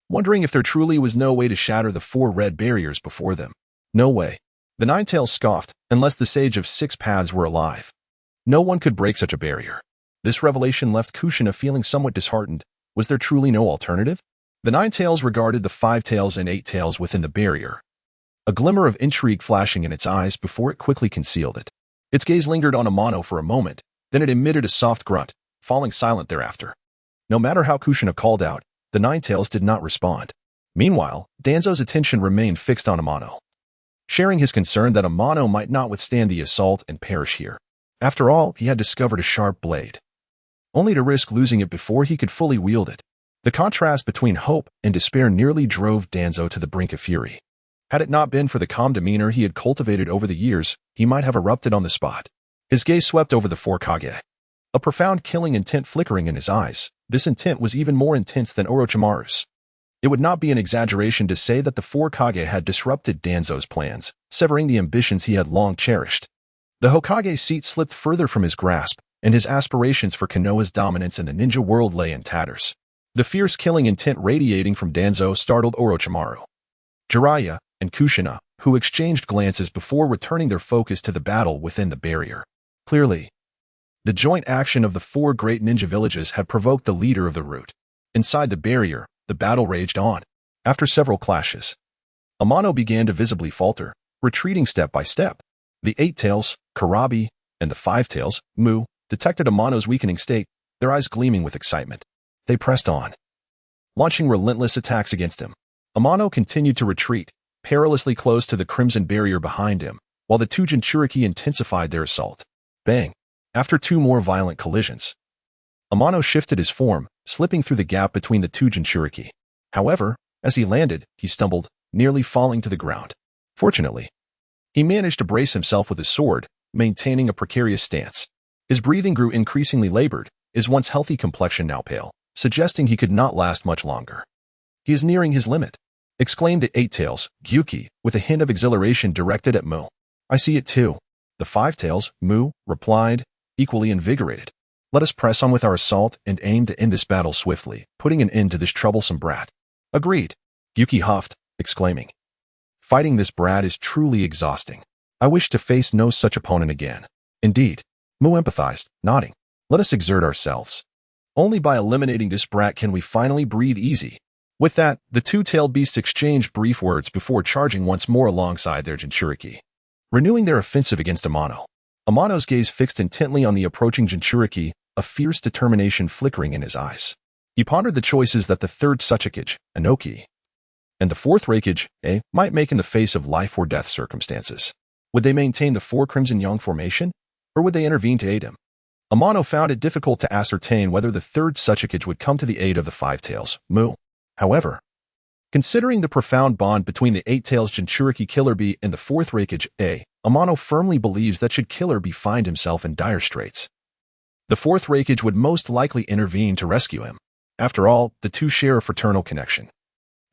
wondering if there truly was no way to shatter the four red barriers before them. "No way." The Ninetales scoffed, unless the Sage of Six Paths were alive. No one could break such a barrier. This revelation left Kushina feeling somewhat disheartened. Was there truly no alternative? The Ninetales regarded the Five Tails and Eight Tails within the barrier, a glimmer of intrigue flashing in its eyes before it quickly concealed it. Its gaze lingered on Amano for a moment, then it emitted a soft grunt, falling silent thereafter. No matter how Kushina called out, the Ninetales did not respond. Meanwhile, Danzo's attention remained fixed on Amano, sharing his concern that Amano might not withstand the assault and perish here. After all, he had discovered a sharp blade, only to risk losing it before he could fully wield it. The contrast between hope and despair nearly drove Danzo to the brink of fury. Had it not been for the calm demeanor he had cultivated over the years, he might have erupted on the spot. His gaze swept over the four Kage, a profound killing intent flickering in his eyes. This intent was even more intense than Orochimaru's. It would not be an exaggeration to say that the four Kage had disrupted Danzo's plans, severing the ambitions he had long cherished. The Hokage's seat slipped further from his grasp, and his aspirations for Konoha's dominance in the ninja world lay in tatters. The fierce killing intent radiating from Danzo startled Orochimaru, Jiraiya, and Kushina, who exchanged glances before returning their focus to the battle within the barrier. Clearly, the joint action of the four great ninja villages had provoked the leader of the route. Inside the barrier, the battle raged on. After several clashes, Amano began to visibly falter, retreating step by step. The Eight Tails, Karabi, and the Five Tails, Mu, detected Amano's weakening state, their eyes gleaming with excitement. They pressed on, launching relentless attacks against him. Amano continued to retreat, perilously close to the crimson barrier behind him, while the two Jinchuriki intensified their assault. Bang! After two more violent collisions, Amano shifted his form, slipping through the gap between the two Jinchuriki. However, as he landed, he stumbled, nearly falling to the ground. Fortunately, he managed to brace himself with his sword, maintaining a precarious stance. His breathing grew increasingly labored, his once healthy complexion now pale, suggesting he could not last much longer. "He is nearing his limit," exclaimed the Eight Tails, Gyuki, with a hint of exhilaration directed at Mu. "I see it too." The Five Tails, Mu, replied, equally invigorated. "Let us press on with our assault and aim to end this battle swiftly, putting an end to this troublesome brat." "Agreed," Gyuki huffed, exclaiming. "Fighting this brat is truly exhausting. I wish to face no such opponent again." "Indeed," Mu empathized, nodding. "Let us exert ourselves. Only by eliminating this brat can we finally breathe easy." With that, the two-tailed beasts exchanged brief words before charging once more alongside their Jinchuriki, renewing their offensive against Amano. Amano's gaze fixed intently on the approaching Jinchuriki, a fierce determination flickering in his eyes. He pondered the choices that the third Tsuchikage, Inoki, and the fourth Raikage, might make in the face of life or death circumstances. Would they maintain the four Crimson Yang formation, or would they intervene to aid him? Amano found it difficult to ascertain whether the third Tsuchikage would come to the aid of the Five Tails, Mu. However, considering the profound bond between the Eight Tails Jinchuriki Killer Bee and the fourth Raikage, Amano firmly believes that should Killer Bee find himself in dire straits, the fourth Raikage would most likely intervene to rescue him. After all, the two share a fraternal connection,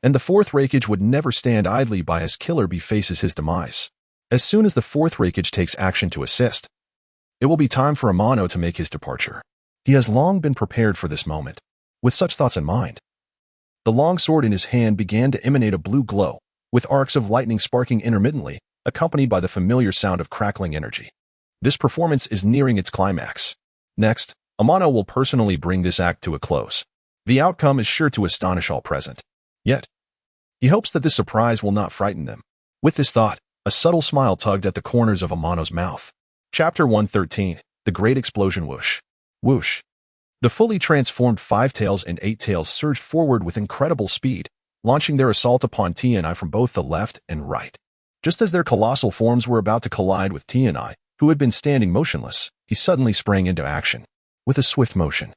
and the fourth Raikage would never stand idly by as Killer Bee faces his demise. As soon as the fourth Raikage takes action to assist, it will be time for Amano to make his departure. He has long been prepared for this moment. With such thoughts in mind, the long sword in his hand began to emanate a blue glow, with arcs of lightning sparking intermittently, accompanied by the familiar sound of crackling energy. This performance is nearing its climax. Next, Amano will personally bring this act to a close. The outcome is sure to astonish all present. Yet, he hopes that this surprise will not frighten them. With this thought, a subtle smile tugged at the corners of Amano's mouth. Chapter 113, The Great Explosion Whoosh. Whoosh. The fully transformed Five Tails and Eight Tails surged forward with incredible speed, launching their assault upon T&I from both the left and right. Just as their colossal forms were about to collide with T&I, who had been standing motionless, he suddenly sprang into action. With a swift motion,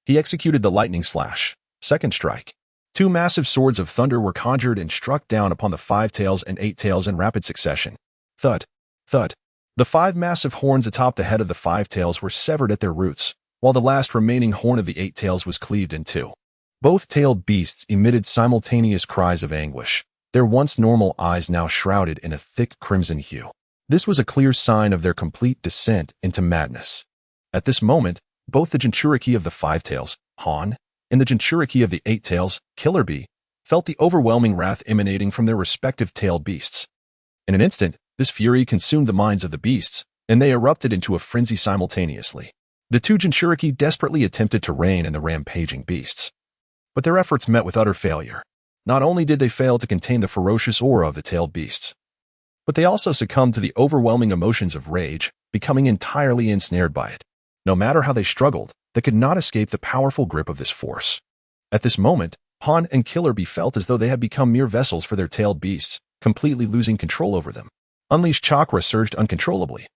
He executed the lightning slash, second strike. Two massive swords of thunder were conjured and struck down upon the five tails and eight tails in rapid succession. Thud, thud. The five massive horns atop the head of the five tails were severed at their roots, while the last remaining horn of the eight tails was cleaved in two. Both tailed beasts emitted simultaneous cries of anguish, their once normal eyes now shrouded in a thick crimson hue. This was a clear sign of their complete descent into madness. At this moment, both the Jinchuriki of the five tails, Han, and the Jinchuriki of the eight tails, Killer Bee, felt the overwhelming wrath emanating from their respective tailed beasts. In an instant, this fury consumed the minds of the beasts, and they erupted into a frenzy simultaneously. The two Jinchuriki desperately attempted to rein in the rampaging beasts. But their efforts met with utter failure. Not only did they fail to contain the ferocious aura of the tailed beasts, but they also succumbed to the overwhelming emotions of rage, becoming entirely ensnared by it. No matter how they struggled, they could not escape the powerful grip of this force. At this moment, Han and Killer Bee felt as though they had become mere vessels for their tailed beasts, completely losing control over them. Unleashed chakra surged uncontrollably.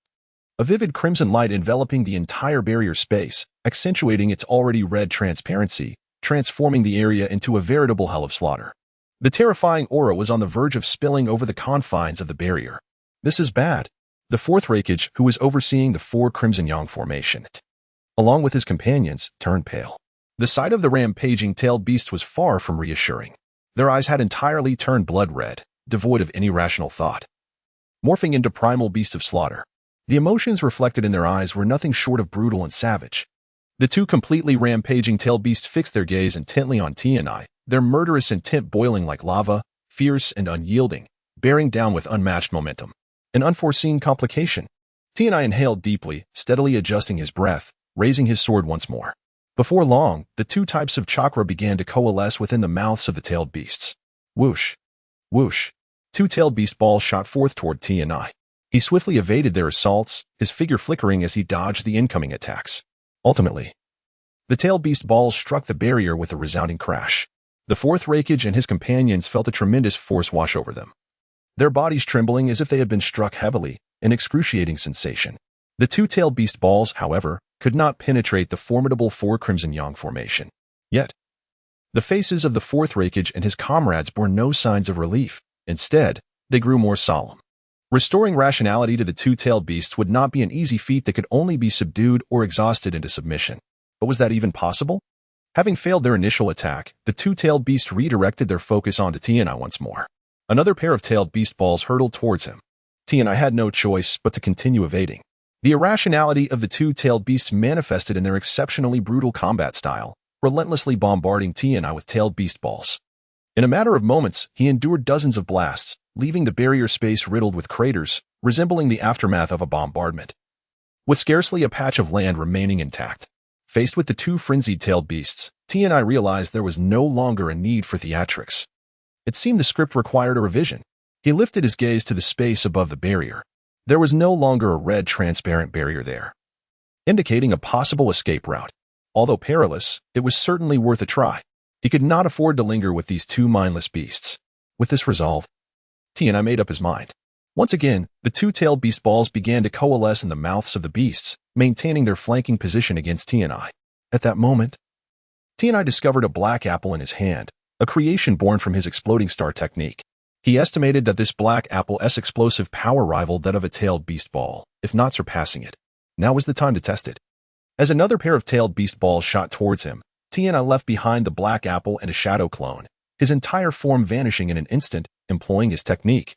A vivid crimson light enveloping the entire barrier space, accentuating its already red transparency, transforming the area into a veritable hell of slaughter. The terrifying aura was on the verge of spilling over the confines of the barrier. This is bad. The fourth Raikage, who was overseeing the four Crimson Yang formation, along with his companions, turned pale. The sight of the rampaging tailed beast was far from reassuring. Their eyes had entirely turned blood red, devoid of any rational thought, morphing into primal beasts of slaughter. The emotions reflected in their eyes were nothing short of brutal and savage. The two completely rampaging tailed beasts fixed their gaze intently on T&I, their murderous intent boiling like lava, fierce and unyielding, bearing down with unmatched momentum. An unforeseen complication. T&I inhaled deeply, steadily adjusting his breath, raising his sword once more. Before long, the two types of chakra began to coalesce within the mouths of the tailed beasts. Whoosh! Whoosh! Two tailed beast balls shot forth toward T&I. He swiftly evaded their assaults, his figure flickering as he dodged the incoming attacks. Ultimately, the tailed beast balls struck the barrier with a resounding crash. The fourth Raikage and his companions felt a tremendous force wash over them, their bodies trembling as if they had been struck heavily, an excruciating sensation. The two tailed beast balls, however, could not penetrate the formidable four Crimson Yang formation. Yet, the faces of the fourth Raikage and his comrades bore no signs of relief. Instead, they grew more solemn. Restoring rationality to the two-tailed beasts would not be an easy feat that could only be subdued or exhausted into submission. But was that even possible? Having failed their initial attack, the two-tailed beasts redirected their focus onto T&I once more. Another pair of tailed beast balls hurtled towards him. T&I had no choice but to continue evading. The irrationality of the two-tailed beasts manifested in their exceptionally brutal combat style, relentlessly bombarding T&I with tailed beast balls. In a matter of moments, he endured dozens of blasts, leaving the barrier space riddled with craters, resembling the aftermath of a bombardment. With scarcely a patch of land remaining intact, faced with the two frenzied tailed beasts, T&I realized there was no longer a need for theatrics. It seemed the script required a revision. He lifted his gaze to the space above the barrier. There was no longer a red transparent barrier there, indicating a possible escape route. Although perilous, it was certainly worth a try. He could not afford to linger with these two mindless beasts. With this resolve, T&I made up his mind. Once again, the two-tailed beast balls began to coalesce in the mouths of the beasts, maintaining their flanking position against T&I. At that moment, T&I discovered a black apple in his hand, a creation born from his exploding star technique. He estimated that this black apple's explosive power rivaled that of a tailed beast ball, if not surpassing it. Now was the time to test it. As another pair of tailed beast balls shot towards him, T&I left behind the black apple and a shadow clone, his entire form vanishing in an instant, employing his technique.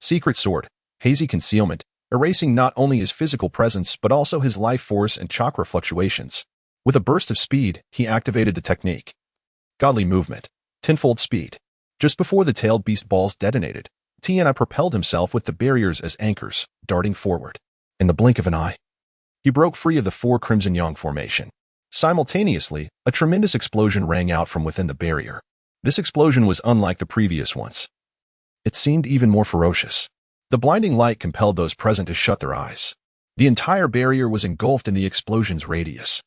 Secret Sword, Hazy Concealment, erasing not only his physical presence but also his life force and chakra fluctuations. With a burst of speed, he activated the technique. Godly Movement, Tenfold Speed. Just before the tailed beast balls detonated, T&I propelled himself with the barriers as anchors, darting forward. In the blink of an eye, he broke free of the four Crimson Yang formation. Simultaneously, a tremendous explosion rang out from within the barrier. This explosion was unlike the previous ones. It seemed even more ferocious. The blinding light compelled those present to shut their eyes. The entire barrier was engulfed in the explosion's radius.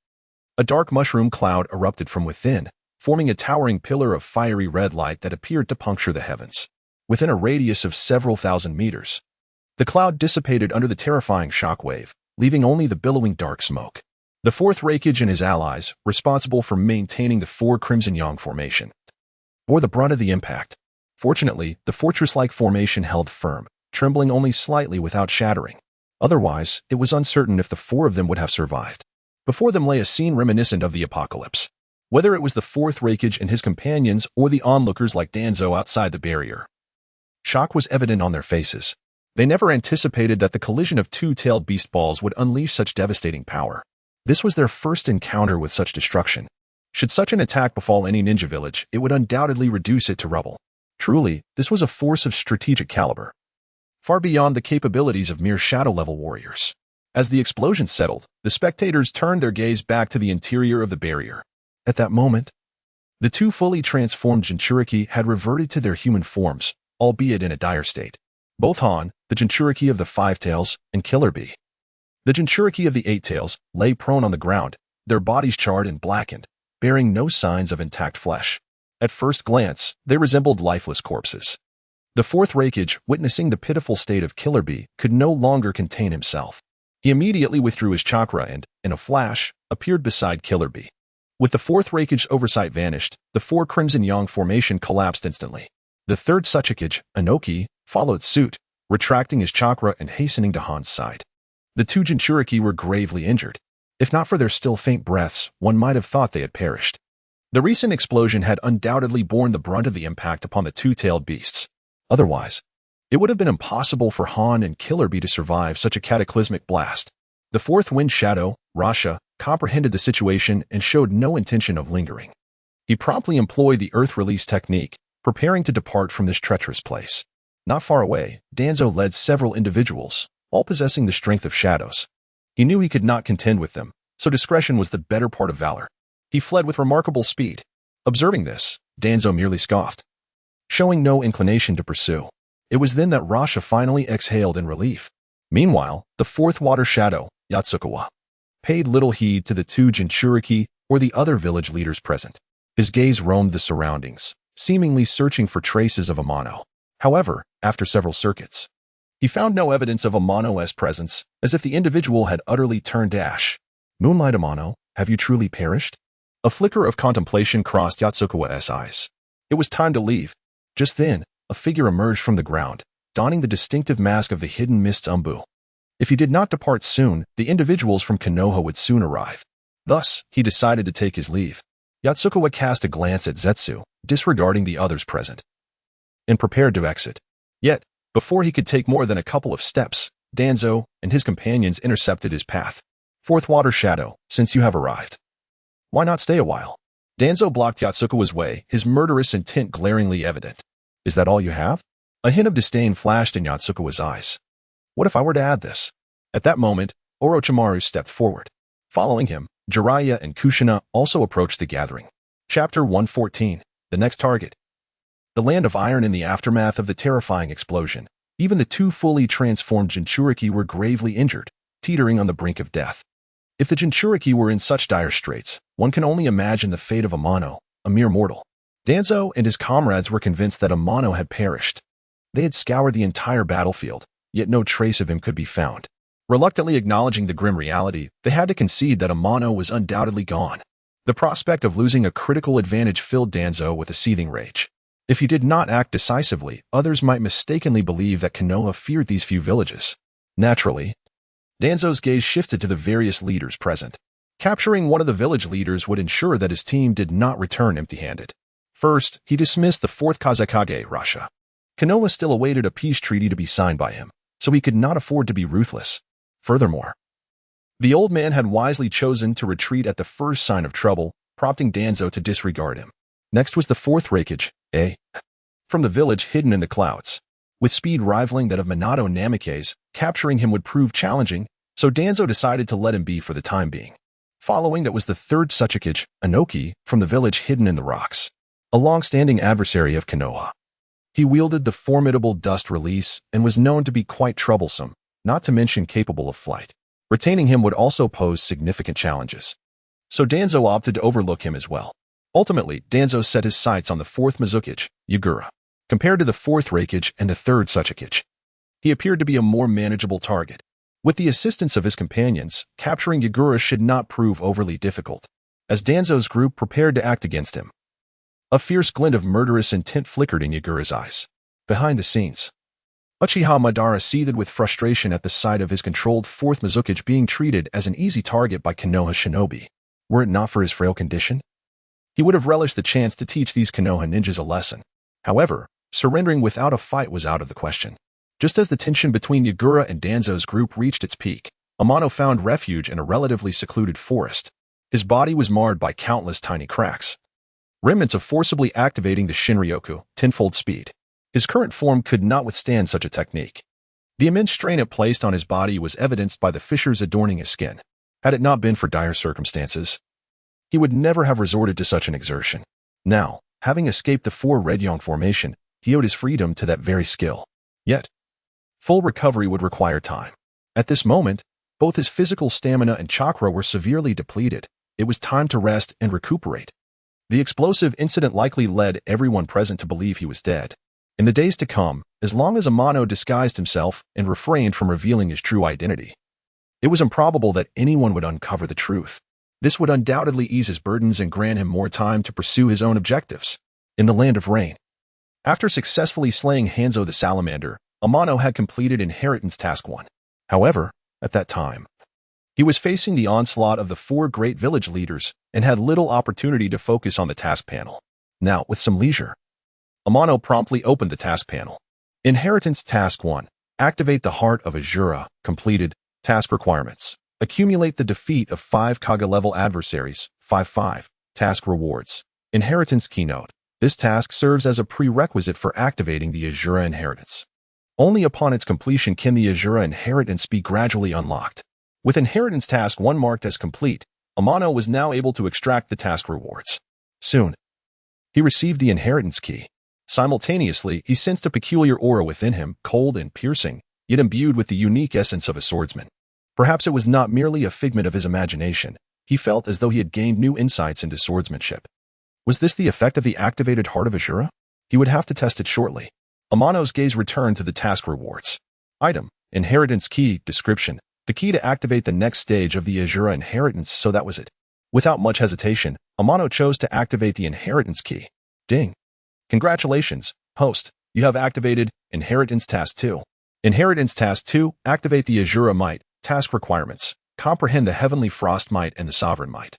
A dark mushroom cloud erupted from within, forming a towering pillar of fiery red light that appeared to puncture the heavens. Within a radius of several thousand meters, the cloud dissipated under the terrifying shockwave, leaving only the billowing dark smoke. The fourth Raikage and his allies, responsible for maintaining the four Crimson Yang formation, bore the brunt of the impact. Fortunately, the fortress-like formation held firm, trembling only slightly without shattering. Otherwise, it was uncertain if the four of them would have survived. Before them lay a scene reminiscent of the apocalypse. Whether it was the fourth Raikage and his companions or the onlookers like Danzo outside the barrier, shock was evident on their faces. They never anticipated that the collision of two-tailed beast balls would unleash such devastating power. This was their first encounter with such destruction. Should such an attack befall any ninja village, it would undoubtedly reduce it to rubble. Truly, this was a force of strategic caliber, far beyond the capabilities of mere shadow-level warriors. As the explosion settled, the spectators turned their gaze back to the interior of the barrier. At that moment, the two fully transformed Jinchuriki had reverted to their human forms, albeit in a dire state. Both Han, the Jinchuriki of the Five Tails, and Killer Bee, the Jinchuriki of the Eight Tails, lay prone on the ground, their bodies charred and blackened, bearing no signs of intact flesh. At first glance, they resembled lifeless corpses. The fourth Raikage, witnessing the pitiful state of Killer Bee, could no longer contain himself. He immediately withdrew his chakra and, in a flash, appeared beside Killer Bee. With the fourth Raikage's oversight vanished, the four Crimson Yang formation collapsed instantly. The third Suchikage, Inoki, followed suit, retracting his chakra and hastening to Han's side. The two Jinchuriki were gravely injured. If not for their still faint breaths, one might have thought they had perished. The recent explosion had undoubtedly borne the brunt of the impact upon the two-tailed beasts. Otherwise, it would have been impossible for Han and Killer Bee to survive such a cataclysmic blast. The fourth Wind Shadow, Rasha, comprehended the situation and showed no intention of lingering. He promptly employed the Earth Release technique, preparing to depart from this treacherous place. Not far away, Danzo led several individuals, all possessing the strength of shadows. He knew he could not contend with them, so discretion was the better part of valor. He fled with remarkable speed. Observing this, Danzo merely scoffed, showing no inclination to pursue. It was then that Rasha finally exhaled in relief. Meanwhile, the fourth water shadow, Yatsukawa, paid little heed to the two Jinchuriki or the other village leaders present. His gaze roamed the surroundings, seemingly searching for traces of Amano. However, after several circuits, he found no evidence of Amano's presence, as if the individual had utterly turned to ash. Moonlight Amano, have you truly perished? A flicker of contemplation crossed Yatsukawa's eyes. It was time to leave. Just then, a figure emerged from the ground, donning the distinctive mask of the hidden mist's Umbu. If he did not depart soon, the individuals from Konoha would soon arrive. Thus, he decided to take his leave. Yatsukawa cast a glance at Zetsu, disregarding the others present, and prepared to exit. Yet, before he could take more than a couple of steps, Danzo and his companions intercepted his path. Fourth Water Shadow, since you have arrived, why not stay a while? Danzo blocked Yatsukawa's way, his murderous intent glaringly evident. Is that all you have? A hint of disdain flashed in Yatsukawa's eyes. What if I were to add this? At that moment, Orochimaru stepped forward. Following him, Jiraiya and Kushina also approached the gathering. Chapter 114. The next target. The land of iron. In the aftermath of the terrifying explosion, even the two fully transformed Jinchuriki were gravely injured, teetering on the brink of death. If the Jinchuriki were in such dire straits, one can only imagine the fate of Amano, a mere mortal. Danzo and his comrades were convinced that Amano had perished. They had scoured the entire battlefield, yet no trace of him could be found. Reluctantly acknowledging the grim reality, they had to concede that Amano was undoubtedly gone. The prospect of losing a critical advantage filled Danzo with a seething rage. If he did not act decisively, others might mistakenly believe that Konoha feared these few villages. Naturally, Danzo's gaze shifted to the various leaders present. Capturing one of the village leaders would ensure that his team did not return empty-handed. First, he dismissed the fourth Kazekage, Rasha. Konoha still awaited a peace treaty to be signed by him, so he could not afford to be ruthless. Furthermore, the old man had wisely chosen to retreat at the first sign of trouble, prompting Danzo to disregard him. Next was the fourth Raikage, from the village hidden in the clouds. With speed rivaling that of Minato Namikaze, capturing him would prove challenging, so Danzo decided to let him be for the time being. Following that was the third Suchikage, Inoki, from the village hidden in the rocks, a long-standing adversary of Konoha. He wielded the formidable dust release and was known to be quite troublesome, not to mention capable of flight. Retaining him would also pose significant challenges, so Danzo opted to overlook him as well. Ultimately, Danzo set his sights on the fourth Mizukage, Yagura. Compared to the fourth Raikage and the third Suchikage, he appeared to be a more manageable target. With the assistance of his companions, capturing Yagura should not prove overly difficult, as Danzo's group prepared to act against him. A fierce glint of murderous intent flickered in Yagura's eyes. Behind the scenes, Uchiha Madara seethed with frustration at the sight of his controlled fourth Mizukage being treated as an easy target by Konoha shinobi. Were it not for his frail condition, he would have relished the chance to teach these Konoha ninjas a lesson. However, surrendering without a fight was out of the question. Just as the tension between Yagura and Danzo's group reached its peak, Amano found refuge in a relatively secluded forest. His body was marred by countless tiny cracks, remnants of forcibly activating the Shinryoku, tenfold speed. His current form could not withstand such a technique. The immense strain it placed on his body was evidenced by the fissures adorning his skin. Had it not been for dire circumstances, he would never have resorted to such an exertion. Now, having escaped the four Red Yang formation, he owed his freedom to that very skill. Yet, full recovery would require time. At this moment, both his physical stamina and chakra were severely depleted. It was time to rest and recuperate. The explosive incident likely led everyone present to believe he was dead. In the days to come, as long as Amano disguised himself and refrained from revealing his true identity, it was improbable that anyone would uncover the truth. This would undoubtedly ease his burdens and grant him more time to pursue his own objectives. In the Land of Rain, after successfully slaying Hanzo the Salamander, Amano had completed Inheritance Task 1. However, at that time, he was facing the onslaught of the four great village leaders and had little opportunity to focus on the task panel. Now, with some leisure, Amano promptly opened the task panel. Inheritance Task 1. Activate the Heart of Azura. Completed. Task requirements. Accumulate the defeat of 5 Kaga-level adversaries. 5-5. Task rewards. Inheritance Keynote. This task serves as a prerequisite for activating the Azura inheritance. Only upon its completion can the Azura inheritance be gradually unlocked. With Inheritance Task 1 marked as complete, Amano was now able to extract the task rewards. Soon, he received the inheritance key. Simultaneously, he sensed a peculiar aura within him, cold and piercing, yet imbued with the unique essence of a swordsman. Perhaps it was not merely a figment of his imagination. He felt as though he had gained new insights into swordsmanship. Was this the effect of the activated Heart of Azura? He would have to test it shortly. Amano's gaze returned to the task rewards. Item: Inheritance Key. Description: the key to activate the next stage of the Azura inheritance, so that was it. Without much hesitation, Amano chose to activate the inheritance key. Ding. Congratulations, host. You have activated Inheritance Task 2. Inheritance Task 2. Activate the Azura Might. Task requirements. Comprehend the Heavenly Frost Might and the Sovereign Might.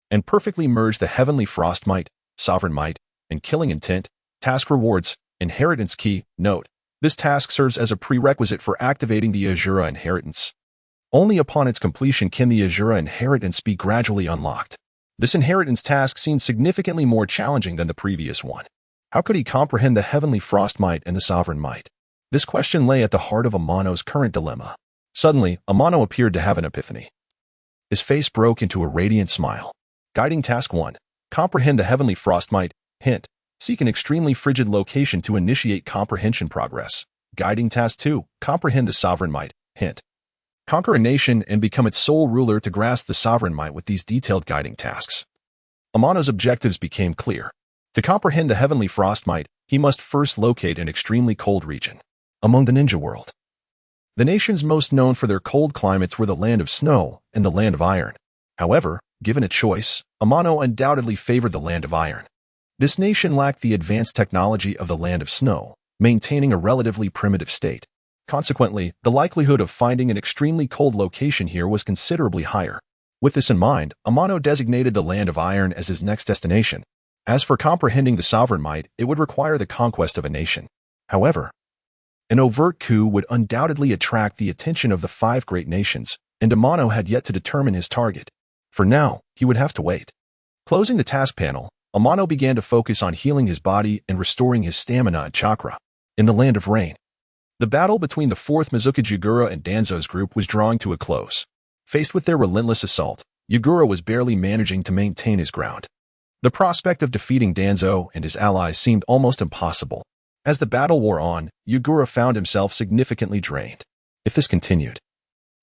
And perfectly merge the Heavenly Frost Might, Sovereign Might, and Killing Intent. Task rewards. Inheritance Key. Note: this task serves as a prerequisite for activating the Azura inheritance. Only upon its completion can the Azura inheritance be gradually unlocked. This inheritance task seemed significantly more challenging than the previous one. How could he comprehend the Heavenly Frost Might and the Sovereign Might? This question lay at the heart of Amano's current dilemma. Suddenly, Amano appeared to have an epiphany. His face broke into a radiant smile. Guiding Task 1. Comprehend the Heavenly Frost Might. Hint: seek an extremely frigid location to initiate comprehension progress. Guiding Task 2. Comprehend the Sovereign Might. Hint: conquer a nation and become its sole ruler to grasp the Sovereign Might with these detailed guiding tasks. Amano's objectives became clear. To comprehend the Heavenly Frost Might, he must first locate an extremely cold region among the ninja world. The nations most known for their cold climates were the Land of Snow and the Land of Iron. However, given a choice, Amano undoubtedly favored the Land of Iron. This nation lacked the advanced technology of the Land of Snow, maintaining a relatively primitive state. Consequently, the likelihood of finding an extremely cold location here was considerably higher. With this in mind, Amano designated the Land of Iron as his next destination. As for comprehending the Sovereign Might, it would require the conquest of a nation. However, an overt coup would undoubtedly attract the attention of the 5 great nations, and Amano had yet to determine his target. For now, he would have to wait. Closing the task panel, Amano began to focus on healing his body and restoring his stamina and chakra. In the Land of Rain, the battle between the 4th Mizukage Yagura and Danzo's group was drawing to a close. Faced with their relentless assault, Yagura was barely managing to maintain his ground. The prospect of defeating Danzo and his allies seemed almost impossible. As the battle wore on, Yagura found himself significantly drained. If this continued,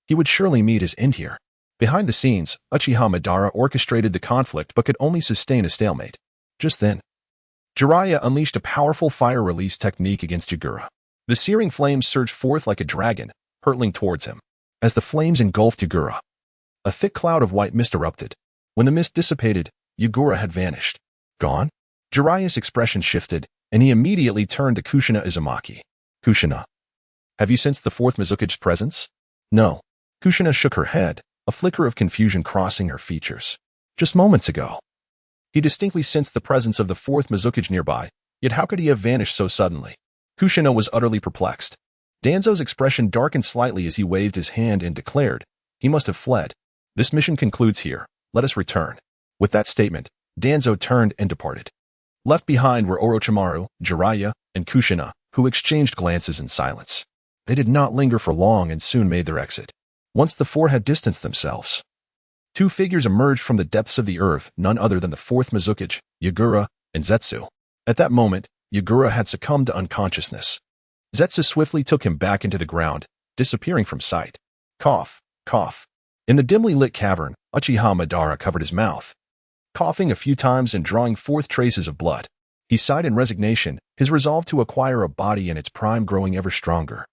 he would surely meet his end here. Behind the scenes, Uchiha Madara orchestrated the conflict but could only sustain a stalemate. Just then, Jiraiya unleashed a powerful fire release technique against Yagura. The searing flames surged forth like a dragon, hurtling towards him. As the flames engulfed Yagura, a thick cloud of white mist erupted. When the mist dissipated, Yagura had vanished. Gone? Jiraiya's expression shifted, and he immediately turned to Kushina Uzumaki. Kushina, have you sensed the fourth Mizukage's presence? No. Kushina shook her head, a flicker of confusion crossing her features. Just moments ago, he distinctly sensed the presence of the fourth Mizukage nearby, yet how could he have vanished so suddenly? Kushina was utterly perplexed. Danzo's expression darkened slightly as he waved his hand and declared, he must have fled. This mission concludes here. Let us return. With that statement, Danzo turned and departed. Left behind were Orochimaru, Jiraiya, and Kushina, who exchanged glances in silence. They did not linger for long and soon made their exit. Once the four had distanced themselves, two figures emerged from the depths of the earth, none other than the fourth Mizukage, Yagura, and Zetsu. At that moment, Yagura had succumbed to unconsciousness. Zetsu swiftly took him back into the ground, disappearing from sight. Cough, cough. In the dimly lit cavern, Uchiha Madara covered his mouth, coughing a few times and drawing forth traces of blood. He sighed in resignation, his resolve to acquire a body in its prime growing ever stronger.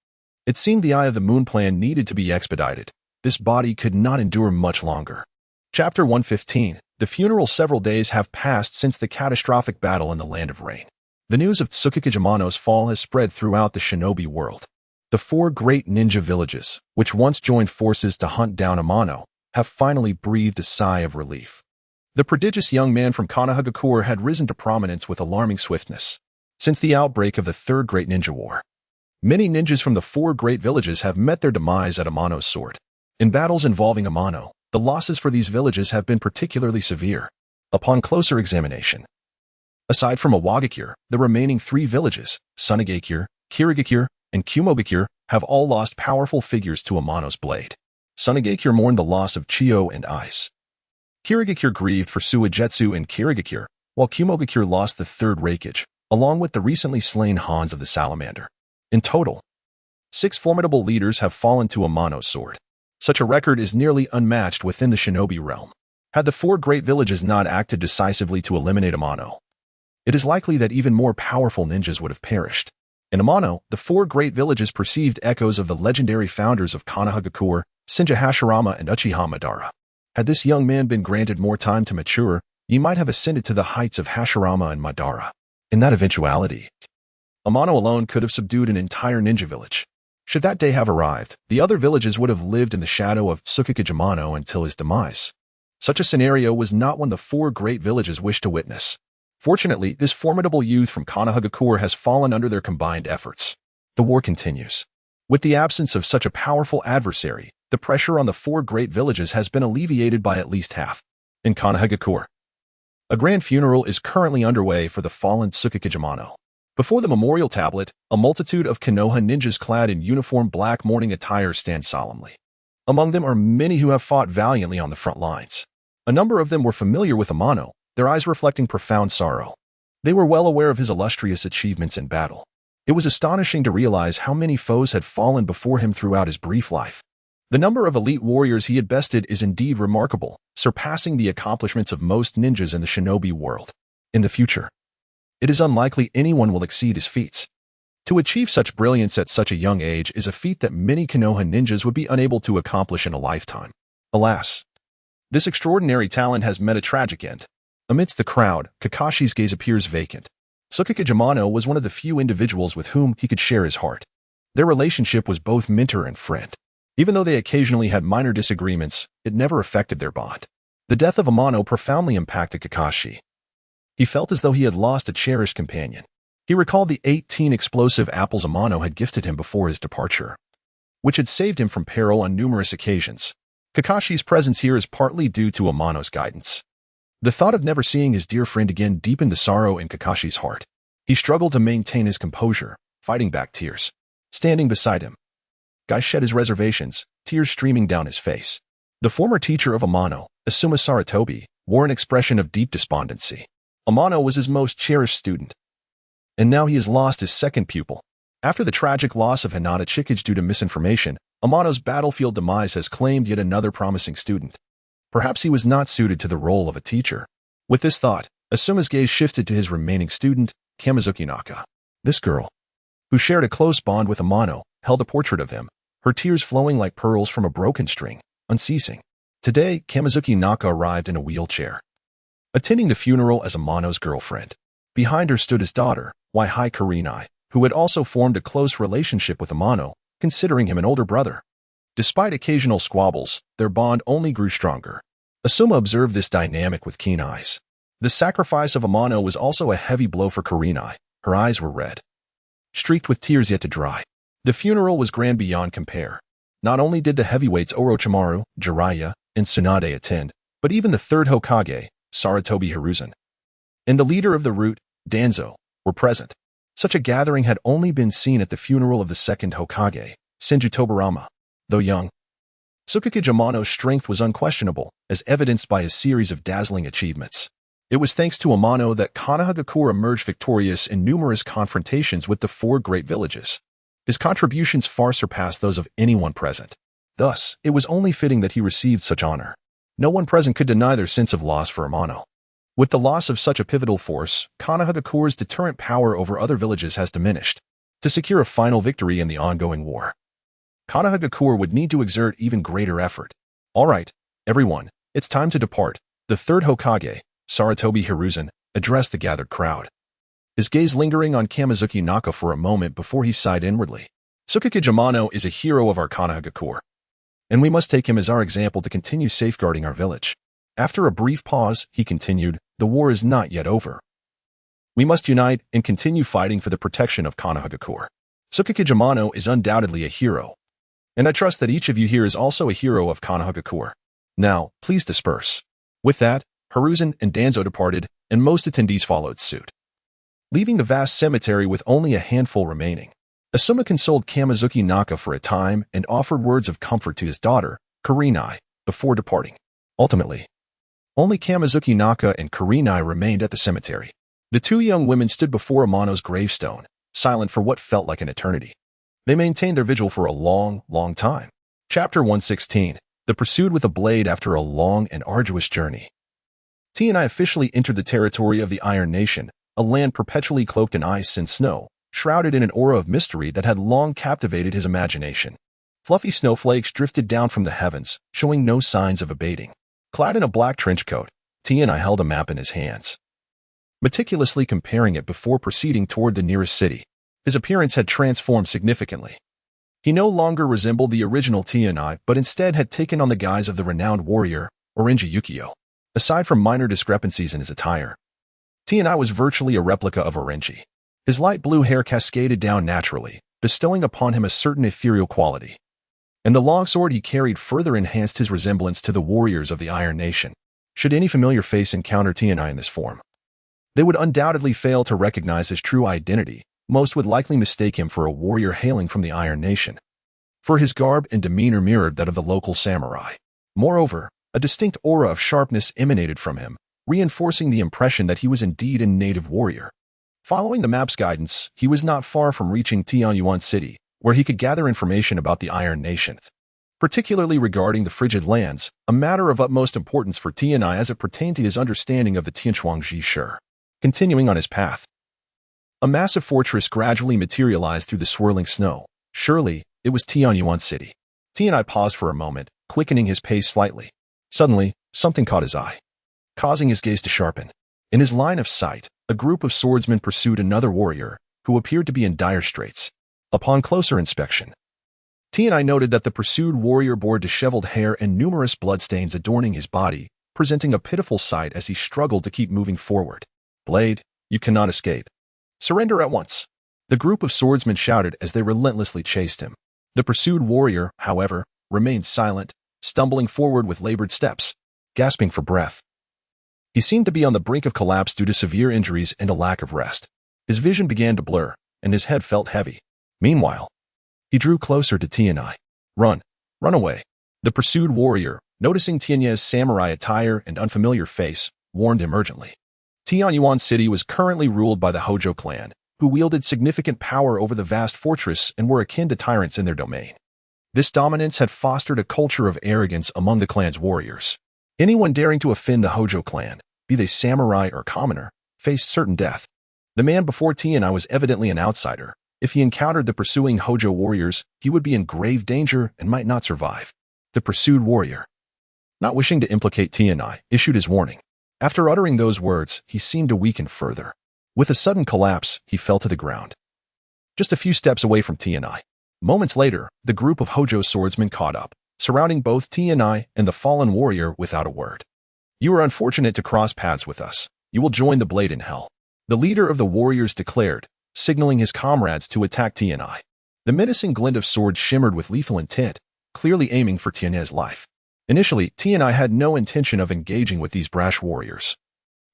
It seemed the Eye of the Moon plan needed to be expedited. This body could not endure much longer. Chapter 115. The funeral. Several days have passed since the catastrophic battle in the Land of Rain. The news of Tsukikage Amano's fall has spread throughout the shinobi world. The four great ninja villages, which once joined forces to hunt down Amano, have finally breathed a sigh of relief. The prodigious young man from Konoha had risen to prominence with alarming swiftness. Since the outbreak of the Third Great Ninja War, many ninjas from the four great villages have met their demise at Amano's sword. In battles involving Amano, the losses for these villages have been particularly severe. Upon closer examination, aside from Awagakure, the remaining three villages, Sunagakure, Kirigakure, and Kumogakure, have all lost powerful figures to Amano's blade. Sunagakure mourned the loss of Chiyo and Ice. Kirigakure grieved for Suigetsu and Kirigakure, while Kumogakure lost the third Raikage, along with the recently slain Hans of the Salamander. In total, 6 formidable leaders have fallen to Amano's sword. Such a record is nearly unmatched within the shinobi realm. Had the four great villages not acted decisively to eliminate Amano, it is likely that even more powerful ninjas would have perished. In Amano, the four great villages perceived echoes of the legendary founders of Konoha, Shinja Hashirama and Uchiha Madara. Had this young man been granted more time to mature, he might have ascended to the heights of Hashirama and Madara. In that eventuality, Amano alone could have subdued an entire ninja village. Should that day have arrived, the other villages would have lived in the shadow of Tsukikage Amano until his demise. Such a scenario was not one the four great villages wished to witness. Fortunately, this formidable youth from Konoha has fallen under their combined efforts. The war continues. With the absence of such a powerful adversary, the pressure on the four great villages has been alleviated by at least half. In Konoha, a grand funeral is currently underway for the fallen Tsukikage Amano. Before the memorial tablet, a multitude of Konoha ninjas clad in uniform black mourning attire stand solemnly. Among them are many who have fought valiantly on the front lines. A number of them were familiar with Amano, their eyes reflecting profound sorrow. They were well aware of his illustrious achievements in battle. It was astonishing to realize how many foes had fallen before him throughout his brief life. The number of elite warriors he had bested is indeed remarkable, surpassing the accomplishments of most ninjas in the shinobi world. In the future, it is unlikely anyone will exceed his feats. To achieve such brilliance at such a young age is a feat that many Konoha ninjas would be unable to accomplish in a lifetime. Alas, this extraordinary talent has met a tragic end. Amidst the crowd, Kakashi's gaze appears vacant. Tsukikage Amano was one of the few individuals with whom he could share his heart. Their relationship was both mentor and friend. Even though they occasionally had minor disagreements, it never affected their bond. The death of Amano profoundly impacted Kakashi. He felt as though he had lost a cherished companion. He recalled the 18 explosive apples Amano had gifted him before his departure, which had saved him from peril on numerous occasions. Kakashi's presence here is partly due to Amano's guidance. The thought of never seeing his dear friend again deepened the sorrow in Kakashi's heart. He struggled to maintain his composure, fighting back tears. Standing beside him, Guy shed his reservations, tears streaming down his face. The former teacher of Amano, Asuma Saratobi, wore an expression of deep despondency. Amano was his most cherished student, and now he has lost his second pupil. After the tragic loss of Hinata Chikage due to misinformation, Amano's battlefield demise has claimed yet another promising student. Perhaps he was not suited to the role of a teacher. With this thought, Asuma's gaze shifted to his remaining student, Kamizuki Naka. This girl, who shared a close bond with Amano, held a portrait of him, her tears flowing like pearls from a broken string, unceasing. Today, Kamizuki Naka arrived in a wheelchair, attending the funeral as Amano's girlfriend. Behind her stood his daughter, Waihai Kurenai, who had also formed a close relationship with Amano, considering him an older brother. Despite occasional squabbles, their bond only grew stronger. Asuma observed this dynamic with keen eyes. The sacrifice of Amano was also a heavy blow for Kurenai. Her eyes were red, streaked with tears yet to dry. The funeral was grand beyond compare. Not only did the heavyweights Orochimaru, Jiraiya, and Tsunade attend, but even the third Hokage, Sarutobi Hiruzen, and the leader of the root, Danzo, were present. Such a gathering had only been seen at the funeral of the second Hokage, Senju Tobirama. Though young, Tsukage Amano's strength was unquestionable, as evidenced by his series of dazzling achievements. It was thanks to Amano that Konoha emerged victorious in numerous confrontations with the four great villages. His contributions far surpassed those of anyone present. Thus, it was only fitting that he received such honor. No one present could deny their sense of loss for Amano. With the loss of such a pivotal force, Konohagakure's deterrent power over other villages has diminished. To secure a final victory in the ongoing war, Konohagakure would need to exert even greater effort. All right, everyone, it's time to depart. The third Hokage, Sarutobi Hiruzen, addressed the gathered crowd, his gaze lingering on Kamizuki Naka for a moment before he sighed inwardly. Tsukage Amano is a hero of our Konohagakure, and we must take him as our example to continue safeguarding our village. After a brief pause, he continued, the war is not yet over. We must unite and continue fighting for the protection of Konohagakure. Tsukage Amano is undoubtedly a hero, and I trust that each of you here is also a hero of Konohagakure. Now, please disperse. With that, Hiruzen and Danzo departed, and most attendees followed suit, leaving the vast cemetery with only a handful remaining. Asuma consoled Kamizuki Naka for a time and offered words of comfort to his daughter, Kurenai, before departing. Ultimately, only Kamizuki Naka and Kurenai remained at the cemetery. The two young women stood before Amano's gravestone, silent for what felt like an eternity. They maintained their vigil for a long, long time. Chapter 116. The Pursued with a Blade After a Long and Arduous Journey. T&I officially entered the territory of the Iron Nation, a land perpetually cloaked in ice and snow, shrouded in an aura of mystery that had long captivated his imagination. Fluffy snowflakes drifted down from the heavens, showing no signs of abating. Clad in a black trench coat, T&I held a map in his hands, meticulously comparing it before proceeding toward the nearest city. His appearance had transformed significantly. He no longer resembled the original T&I, but instead had taken on the guise of the renowned warrior, Orenji Ukyo. Aside from minor discrepancies in his attire, T&I was virtually a replica of Orenji. His light blue hair cascaded down naturally, bestowing upon him a certain ethereal quality, and the longsword he carried further enhanced his resemblance to the warriors of the Iron Nation. Should any familiar face encounter T&I in this form, they would undoubtedly fail to recognize his true identity. Most would likely mistake him for a warrior hailing from the Iron Nation, for his garb and demeanor mirrored that of the local samurai. Moreover, a distinct aura of sharpness emanated from him, reinforcing the impression that he was indeed a native warrior. Following the map's guidance, he was not far from reaching Tianyuan City, where he could gather information about the Iron Nation, particularly regarding the frigid lands, a matter of utmost importance for T&I as it pertained to his understanding of the Tianchuangji Shi. Continuing on his path, a massive fortress gradually materialized through the swirling snow. Surely, it was Tianyuan City. T&I paused for a moment, quickening his pace slightly. Suddenly, something caught his eye, causing his gaze to sharpen. In his line of sight, a group of swordsmen pursued another warrior, who appeared to be in dire straits. Upon closer inspection, T&I noted that the pursued warrior bore disheveled hair and numerous bloodstains adorning his body, presenting a pitiful sight as he struggled to keep moving forward. Blade, you cannot escape. Surrender at once. The group of swordsmen shouted as they relentlessly chased him. The pursued warrior, however, remained silent, stumbling forward with labored steps, gasping for breath. He seemed to be on the brink of collapse due to severe injuries and a lack of rest. His vision began to blur, and his head felt heavy. Meanwhile, he drew closer to T&I. Run away. The pursued warrior, noticing Tianye's samurai attire and unfamiliar face, warned him urgently. Tianyuan City was currently ruled by the Hojo clan, who wielded significant power over the vast fortress and were akin to tyrants in their domain. This dominance had fostered a culture of arrogance among the clan's warriors. Anyone daring to offend the Hojo clan, be they samurai or commoner, faced certain death. The man before T&I was evidently an outsider. If he encountered the pursuing Hojo warriors, he would be in grave danger and might not survive. The pursued warrior, not wishing to implicate Tianai, issued his warning. After uttering those words, he seemed to weaken further. With a sudden collapse, he fell to the ground, just a few steps away from Tianai. Moments later, the group of Hojo swordsmen caught up, surrounding both Tianai and the fallen warrior without a word. "You are unfortunate to cross paths with us. You will join the blade in hell," the leader of the warriors declared, signaling his comrades to attack Tianai. The menacing glint of swords shimmered with lethal intent, clearly aiming for Tianai's life. Initially, Tianai had no intention of engaging with these brash warriors,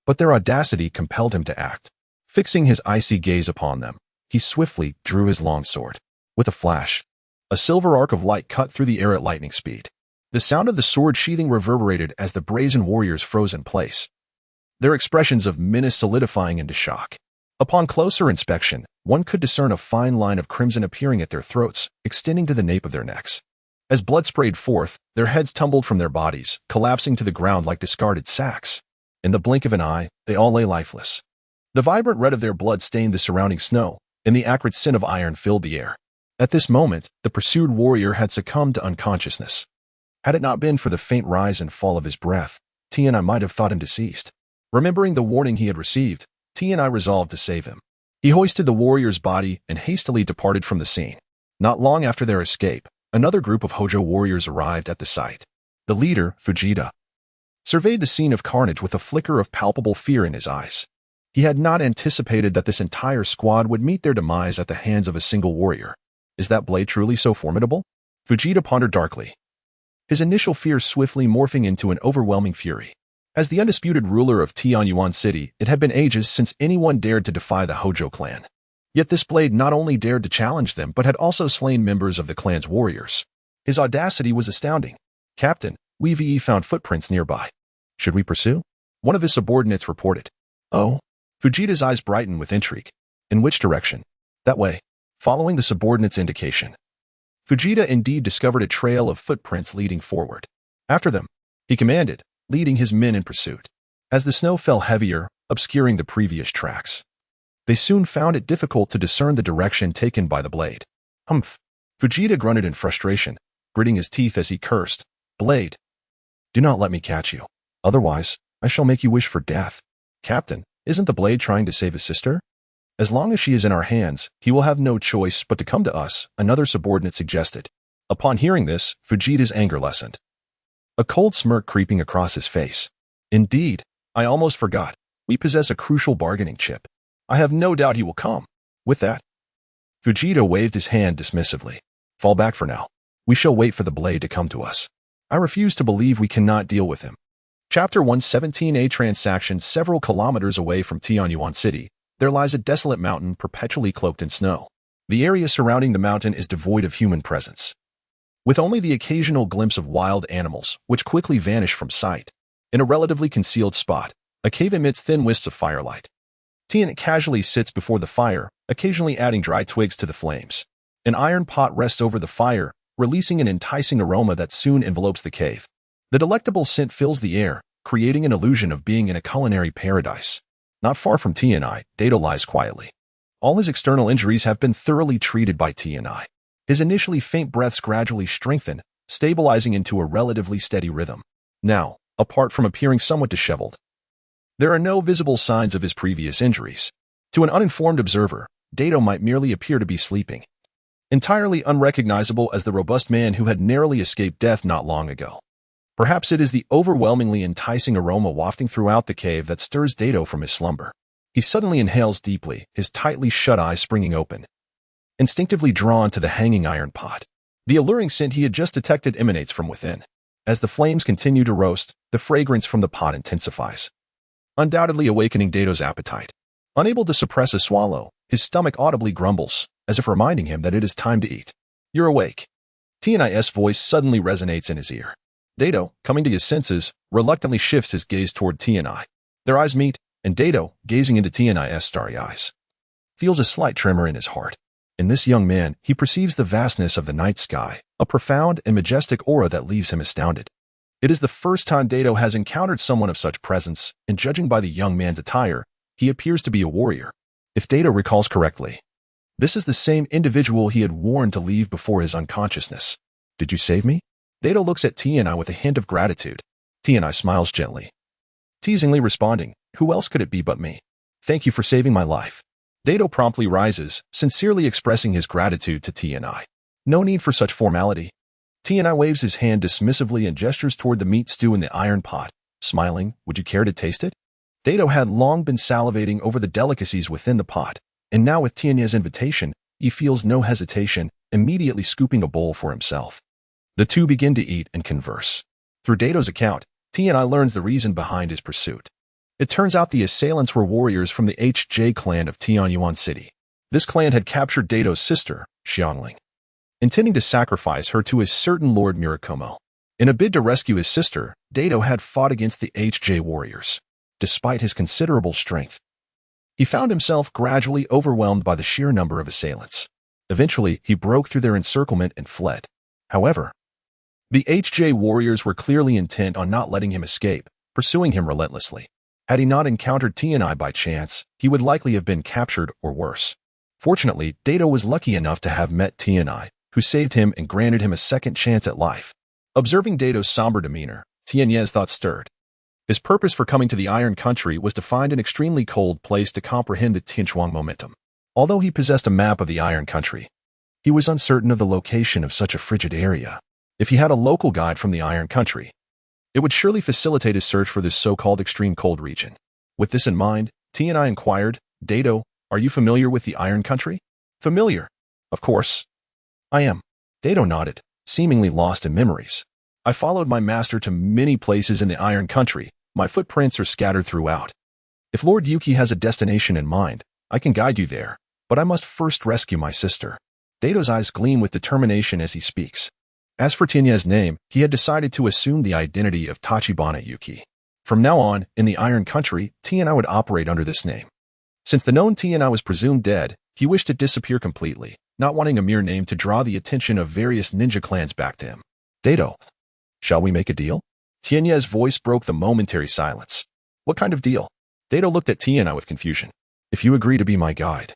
but their audacity compelled him to act. Fixing his icy gaze upon them, he swiftly drew his longsword. With a flash, a silver arc of light cut through the air at lightning speed. The sound of the sword sheathing reverberated as the brazen warriors froze in place, their expressions of menace solidifying into shock. Upon closer inspection, one could discern a fine line of crimson appearing at their throats, extending to the nape of their necks. As blood sprayed forth, their heads tumbled from their bodies, collapsing to the ground like discarded sacks. In the blink of an eye, they all lay lifeless. The vibrant red of their blood stained the surrounding snow, and the acrid scent of iron filled the air. At this moment, the pursued warrior had succumbed to unconsciousness. Had it not been for the faint rise and fall of his breath, Tianai might have thought him deceased. Remembering the warning he had received, Tianai resolved to save him. He hoisted the warrior's body and hastily departed from the scene. Not long after their escape, another group of Hojo warriors arrived at the site. The leader, Fujita, surveyed the scene of carnage with a flicker of palpable fear in his eyes. He had not anticipated that this entire squad would meet their demise at the hands of a single warrior. Is that blade truly so formidable? Fujita pondered darkly, his initial fear swiftly morphing into an overwhelming fury. As the undisputed ruler of Tianyuan City, it had been ages since anyone dared to defy the Hojo clan. Yet this blade not only dared to challenge them, but had also slain members of the clan's warriors. His audacity was astounding. "Captain, we've found footprints nearby. Should we pursue?" One of his subordinates reported. "Oh?" Fujita's eyes brightened with intrigue. "In which direction?" "That way." Following the subordinate's indication, Fujita indeed discovered a trail of footprints leading forward. "After them," he commanded, leading his men in pursuit. As the snow fell heavier, obscuring the previous tracks, they soon found it difficult to discern the direction taken by the blade. "Humph!" Fujita grunted in frustration, gritting his teeth as he cursed. "Blade, do not let me catch you. Otherwise, I shall make you wish for death." "Captain, isn't the blade trying to save his sister?" "As long as she is in our hands, he will have no choice but to come to us," another subordinate suggested. Upon hearing this, Fujita's anger lessened, a cold smirk creeping across his face. "Indeed, I almost forgot. We possess a crucial bargaining chip. I have no doubt he will come." With that, Fujita waved his hand dismissively. "Fall back for now. We shall wait for the blade to come to us. I refuse to believe we cannot deal with him." Chapter 117. A transaction. Several kilometers away from Tianyuan City, there lies a desolate mountain perpetually cloaked in snow. The area surrounding the mountain is devoid of human presence, with only the occasional glimpse of wild animals, which quickly vanish from sight. In a relatively concealed spot, a cave emits thin wisps of firelight. Tian casually sits before the fire, occasionally adding dry twigs to the flames. An iron pot rests over the fire, releasing an enticing aroma that soon envelopes the cave. The delectable scent fills the air, creating an illusion of being in a culinary paradise. Not far from Tianai, Dato lies quietly. All his external injuries have been thoroughly treated by Tianai. His initially faint breaths gradually strengthen, stabilizing into a relatively steady rhythm. Now, apart from appearing somewhat disheveled, there are no visible signs of his previous injuries. To an uninformed observer, Dato might merely appear to be sleeping, entirely unrecognizable as the robust man who had narrowly escaped death not long ago. Perhaps it is the overwhelmingly enticing aroma wafting throughout the cave that stirs Dato from his slumber. He suddenly inhales deeply, his tightly shut eyes springing open, instinctively drawn to the hanging iron pot. The alluring scent he had just detected emanates from within. As the flames continue to roast, the fragrance from the pot intensifies, undoubtedly awakening Dato's appetite. Unable to suppress a swallow, his stomach audibly grumbles, as if reminding him that it is time to eat. "You're awake." Tianai's voice suddenly resonates in his ear. Dato, coming to his senses, reluctantly shifts his gaze toward Tianai. Their eyes meet, and Dato, gazing into Tianai's starry eyes, feels a slight tremor in his heart. In this young man, he perceives the vastness of the night sky, a profound and majestic aura that leaves him astounded. It is the first time Dato has encountered someone of such presence, and judging by the young man's attire, he appears to be a warrior. If Dato recalls correctly, This is the same individual he had warned to leave before his unconsciousness. Did you save me? Dato looks at Tianai with a hint of gratitude. Tianai smiles gently, teasingly responding, who else could it be but me? Thank you for saving my life. Dato promptly rises, sincerely expressing his gratitude to Tianai. No need for such formality. Tianai waves his hand dismissively and gestures toward the meat stew in the iron pot, smiling, would you care to taste it? Dato had long been salivating over the delicacies within the pot, and now with Tianai's invitation, he feels no hesitation, immediately scooping a bowl for himself. The two begin to eat and converse. Through Dato's account, Tianai learns the reason behind his pursuit. It turns out the assailants were warriors from the HJ clan of Tianyuan City. This clan had captured Dato's sister, Xiangling, intending to sacrifice her to a certain Lord Murakumo. In a bid to rescue his sister, Dato had fought against the HJ warriors. Despite his considerable strength, he found himself gradually overwhelmed by the sheer number of assailants. Eventually, he broke through their encirclement and fled. However, the HJ warriors were clearly intent on not letting him escape, pursuing him relentlessly. Had he not encountered Tianai by chance, he would likely have been captured or worse. Fortunately, Dato was lucky enough to have met Tianai, who saved him and granted him a second chance at life. Observing Dato's somber demeanor, Tianai's thoughts stirred. His purpose for coming to the Iron Country was to find an extremely cold place to comprehend the Tianchuang momentum. Although he possessed a map of the Iron Country, he was uncertain of the location of such a frigid area. If he had a local guide from the Iron Country, it would surely facilitate his search for this so-called extreme cold region. With this in mind, Tianai inquired, Dato, are you familiar with the Iron Country? Familiar. Of course. I am. Dato nodded, seemingly lost in memories. I followed my master to many places in the Iron Country. My footprints are scattered throughout. If Lord Yuki has a destination in mind, I can guide you there, but I must first rescue my sister. Dato's eyes gleam with determination as he speaks. As for Tianai's name, he had decided to assume the identity of Tachibana Ukyo. From now on, in the Iron Country, Tianai would operate under this name. Since the known Tianai was presumed dead, he wished to disappear completely, not wanting a mere name to draw the attention of various ninja clans back to him. Dato, shall we make a deal? Tianai's voice broke the momentary silence. What kind of deal? Dato looked at Tianai with confusion. If you agree to be my guide,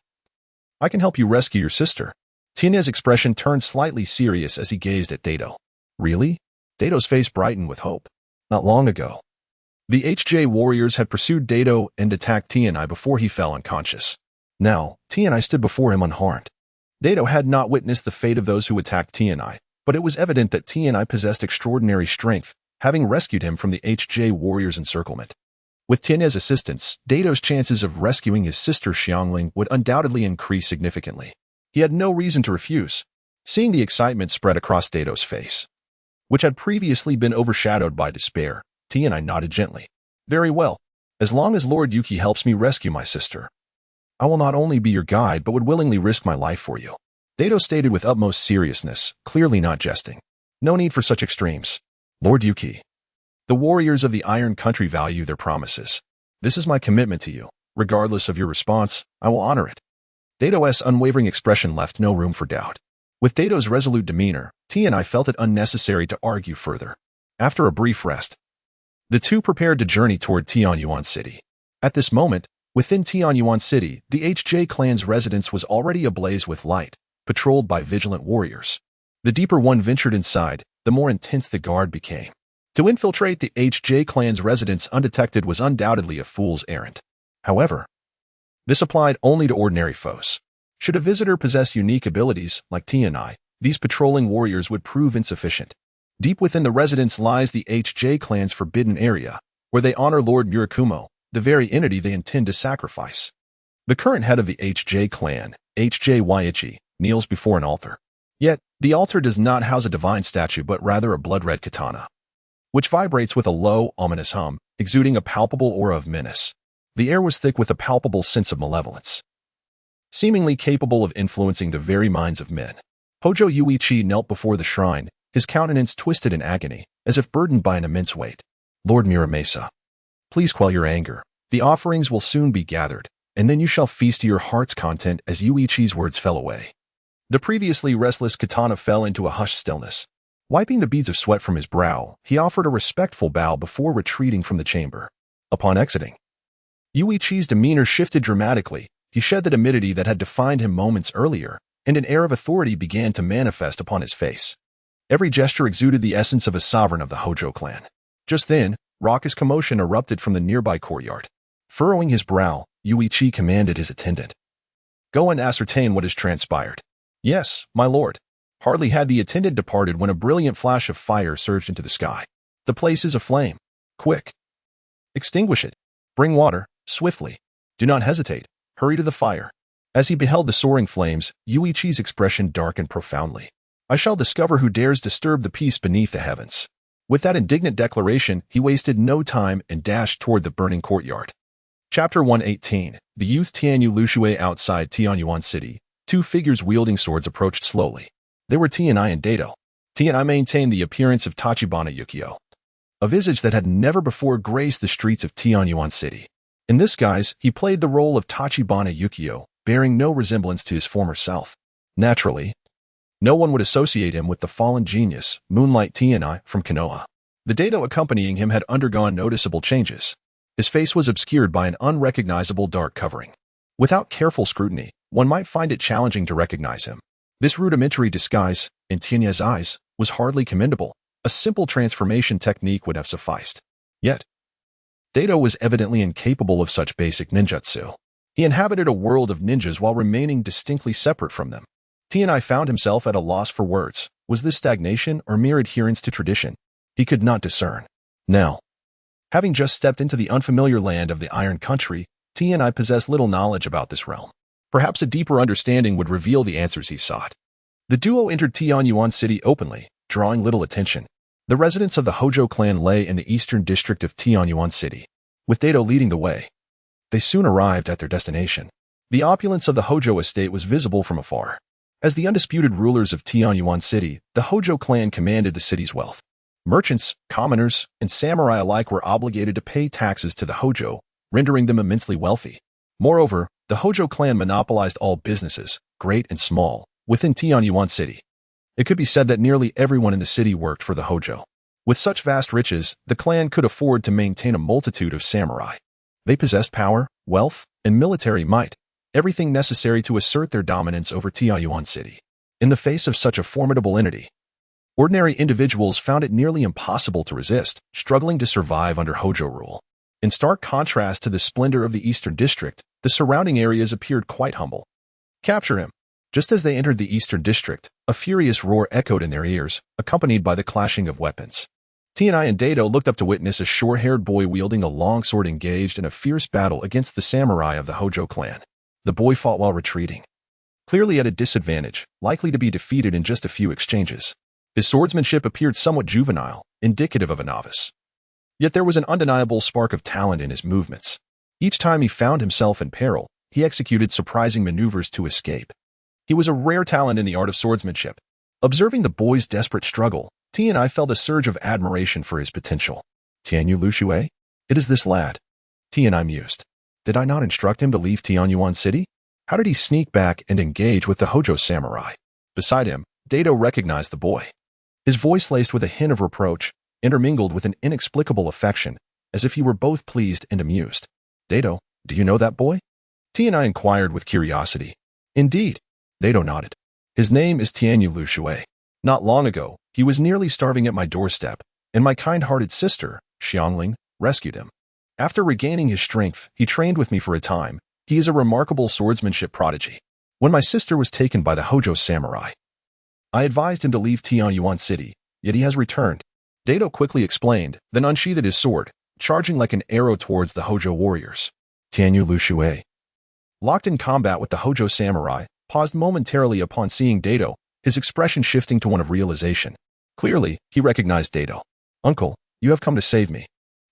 I can help you rescue your sister. Tianai's expression turned slightly serious as he gazed at Dato. Really? Dato's face brightened with hope. Not long ago, the HJ warriors had pursued Dato and attacked Tianai before he fell unconscious. Now, Tianai stood before him unharmed. Dato had not witnessed the fate of those who attacked Tianai, but it was evident that Tianai possessed extraordinary strength, having rescued him from the HJ warriors' encirclement. With Tianai's assistance, Dato's chances of rescuing his sister Xiangling would undoubtedly increase significantly. He had no reason to refuse. Seeing the excitement spread across Dato's face, which had previously been overshadowed by despair, Tianai nodded gently. Very well. As long as Lord Yuki helps me rescue my sister, I will not only be your guide but would willingly risk my life for you. Dato stated with utmost seriousness, clearly not jesting. No need for such extremes. Lord Yuki, the warriors of the Iron Country value their promises. This is my commitment to you. Regardless of your response, I will honor it. Dato's unwavering expression left no room for doubt. With Dato's resolute demeanor, Tianai felt it unnecessary to argue further. After a brief rest, the two prepared to journey toward Tianyuan City. At this moment, within Tianyuan City, the HJ clan's residence was already ablaze with light, patrolled by vigilant warriors. The deeper one ventured inside, the more intense the guard became. To infiltrate the HJ clan's residence undetected was undoubtedly a fool's errand. However, this applied only to ordinary foes. Should a visitor possess unique abilities, like Tianai, these patrolling warriors would prove insufficient. Deep within the residence lies the HJ clan's forbidden area, where they honor Lord Murakumo, the very entity they intend to sacrifice. The current head of the HJ clan, HJ Waiichi, kneels before an altar. Yet, the altar does not house a divine statue but rather a blood-red katana, which vibrates with a low, ominous hum, exuding a palpable aura of menace. The air was thick with a palpable sense of malevolence, seemingly capable of influencing the very minds of men. Hojo Yuichi knelt before the shrine, his countenance twisted in agony, as if burdened by an immense weight. Lord Muramasa, please quell your anger. The offerings will soon be gathered, and then you shall feast to your heart's content. As Yuichi's words fell away, the previously restless katana fell into a hushed stillness. Wiping the beads of sweat from his brow, he offered a respectful bow before retreating from the chamber. Upon exiting, Yuichi's demeanor shifted dramatically. He shed the timidity that had defined him moments earlier, and an air of authority began to manifest upon his face. Every gesture exuded the essence of a sovereign of the Hojo clan. Just then, raucous commotion erupted from the nearby courtyard. Furrowing his brow, Uchiha commanded his attendant. Go and ascertain what has transpired. Yes, my lord. Hardly had the attendant departed when a brilliant flash of fire surged into the sky. The place is aflame. Quick. Extinguish it. Bring water, swiftly. Do not hesitate. Hurry to the fire. As he beheld the soaring flames, Uchiha's expression darkened profoundly. I shall discover who dares disturb the peace beneath the heavens. With that indignant declaration, he wasted no time and dashed toward the burning courtyard. Chapter 118. The youth Tianyu Luxue outside Tianyuan City. Two figures wielding swords approached slowly. They were Tianai and Dato. Tianai maintained the appearance of Tachibana Ukyo, a visage that had never before graced the streets of Tianyuan City. In this guise, he played the role of Tachibana Ukyo, bearing no resemblance to his former self. Naturally, no one would associate him with the fallen genius, Moonlight Tianai, from Konoha. The Dato accompanying him had undergone noticeable changes. His face was obscured by an unrecognizable dark covering. Without careful scrutiny, one might find it challenging to recognize him. This rudimentary disguise, in Tianai's eyes, was hardly commendable. A simple transformation technique would have sufficed. Yet, Dato was evidently incapable of such basic ninjutsu. He inhabited a world of ninjas while remaining distinctly separate from them. Tianai found himself at a loss for words. Was this stagnation or mere adherence to tradition? He could not discern. Now, having just stepped into the unfamiliar land of the Iron Country, Tianai possessed little knowledge about this realm. Perhaps a deeper understanding would reveal the answers he sought. The duo entered Tianyuan City openly, drawing little attention. The residence of the Hojo clan lay in the eastern district of Tianyuan City, with Dato leading the way. They soon arrived at their destination. The opulence of the Hojo estate was visible from afar. As the undisputed rulers of Tianyuan City, the Hojo clan commanded the city's wealth. Merchants, commoners, and samurai alike were obligated to pay taxes to the Hojo, rendering them immensely wealthy. Moreover, the Hojo clan monopolized all businesses, great and small, within Tianyuan City. It could be said that nearly everyone in the city worked for the Hojo. With such vast riches, the clan could afford to maintain a multitude of samurai. They possessed power, wealth, and military might, everything necessary to assert their dominance over Tianyuan City. In the face of such a formidable entity, ordinary individuals found it nearly impossible to resist, struggling to survive under Hojo rule. In stark contrast to the splendor of the Eastern District, the surrounding areas appeared quite humble. Capture him! Just as they entered the Eastern District, a furious roar echoed in their ears, accompanied by the clashing of weapons. Tianai and Dato looked up to witness a short-haired boy wielding a long sword engaged in a fierce battle against the samurai of the Hojo clan. The boy fought while retreating, clearly at a disadvantage, likely to be defeated in just a few exchanges. His swordsmanship appeared somewhat juvenile, indicative of a novice. Yet there was an undeniable spark of talent in his movements. Each time he found himself in peril, he executed surprising maneuvers to escape. He was a rare talent in the art of swordsmanship. Observing the boy's desperate struggle, Tianai felt a surge of admiration for his potential. Tianyu Luxue? It is this lad. Tianai mused. Did I not instruct him to leave Tianyuan City? How did he sneak back and engage with the Hojo samurai? Beside him, Dato recognized the boy. His voice laced with a hint of reproach, intermingled with an inexplicable affection, as if he were both pleased and amused. Dato, do you know that boy? Tianai inquired with curiosity. Indeed. Dato nodded. His name is Tianyu Luxue. Not long ago, he was nearly starving at my doorstep, and my kind-hearted sister, Xiangling, rescued him. After regaining his strength, he trained with me for a time. He is a remarkable swordsmanship prodigy. When my sister was taken by the Hojo samurai, I advised him to leave Tianyuan City, yet he has returned. Dato quickly explained, then unsheathed his sword, charging like an arrow towards the Hojo warriors. Tianyu Luxue, locked in combat with the Hojo samurai, paused momentarily upon seeing Dato, his expression shifting to one of realization. Clearly, he recognized Dato. Uncle, you have come to save me,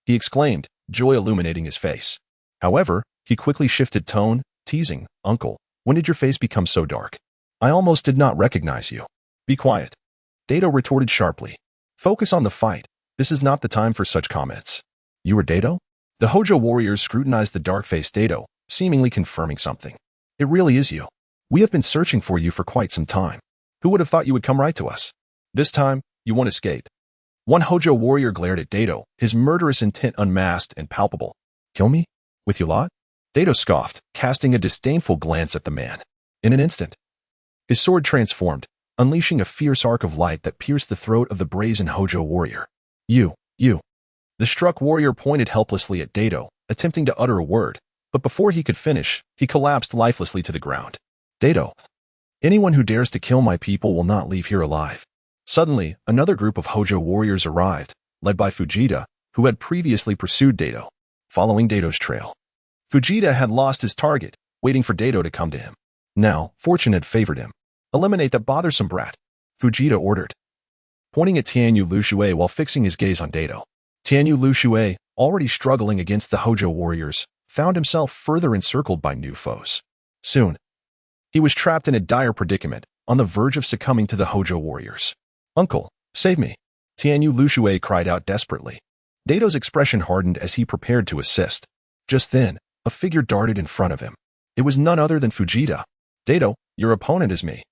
he exclaimed, joy illuminating his face. However, he quickly shifted tone, teasing, Uncle, when did your face become so dark? I almost did not recognize you. Be quiet. Dato retorted sharply. Focus on the fight. This is not the time for such comments. You are Dato? The Hojo warriors scrutinized the dark-faced Dato, seemingly confirming something. It really is you. We have been searching for you for quite some time. Who would have thought you would come right to us? This time, you won't escape. One Hojo warrior glared at Dato, his murderous intent unmasked and palpable. Kill me? With your lot? Dato scoffed, casting a disdainful glance at the man. In an instant, his sword transformed, unleashing a fierce arc of light that pierced the throat of the brazen Hojo warrior. You. The struck warrior pointed helplessly at Dato, attempting to utter a word, but before he could finish, he collapsed lifelessly to the ground. Dato. Anyone who dares to kill my people will not leave here alive. Suddenly, another group of Hojo warriors arrived, led by Fujita, who had previously pursued Dato, following Dato's trail. Fujita had lost his target, waiting for Dato to come to him. Now, fortune had favored him. Eliminate that bothersome brat, Fujita ordered, pointing at Tianyu Luxue while fixing his gaze on Dato. Tianyu Luxue, already struggling against the Hojo warriors, found himself further encircled by new foes. Soon, he was trapped in a dire predicament, on the verge of succumbing to the Hojo warriors. Uncle, save me! Tianyu Luxue cried out desperately. Dato's expression hardened as he prepared to assist. Just then, a figure darted in front of him. It was none other than Fujita. Dato, your opponent is me.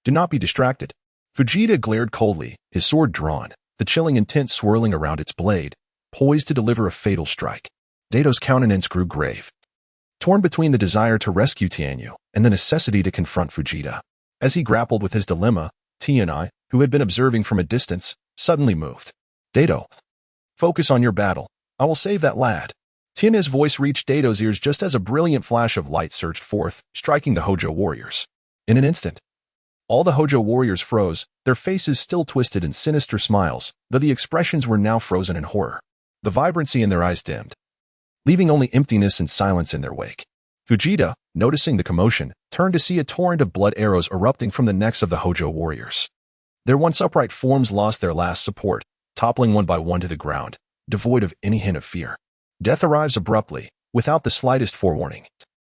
Do not be distracted. Fujita glared coldly, his sword drawn, the chilling intent swirling around its blade, poised to deliver a fatal strike. Dato's countenance grew grave, torn between the desire to rescue Tianyu and the necessity to confront Fujita. As he grappled with his dilemma, Tianai, who had been observing from a distance, suddenly moved. Dato, focus on your battle. I will save that lad. Tianai's voice reached Dato's ears just as a brilliant flash of light surged forth, striking the Hojo warriors. In an instant, all the Hojo warriors froze, their faces still twisted in sinister smiles, though the expressions were now frozen in horror. The vibrancy in their eyes dimmed, leaving only emptiness and silence in their wake. Fujita, noticing the commotion, turned to see a torrent of blood arrows erupting from the necks of the Hojo warriors. Their once upright forms lost their last support, toppling one by one to the ground, devoid of any hint of fear. Death arrives abruptly, without the slightest forewarning,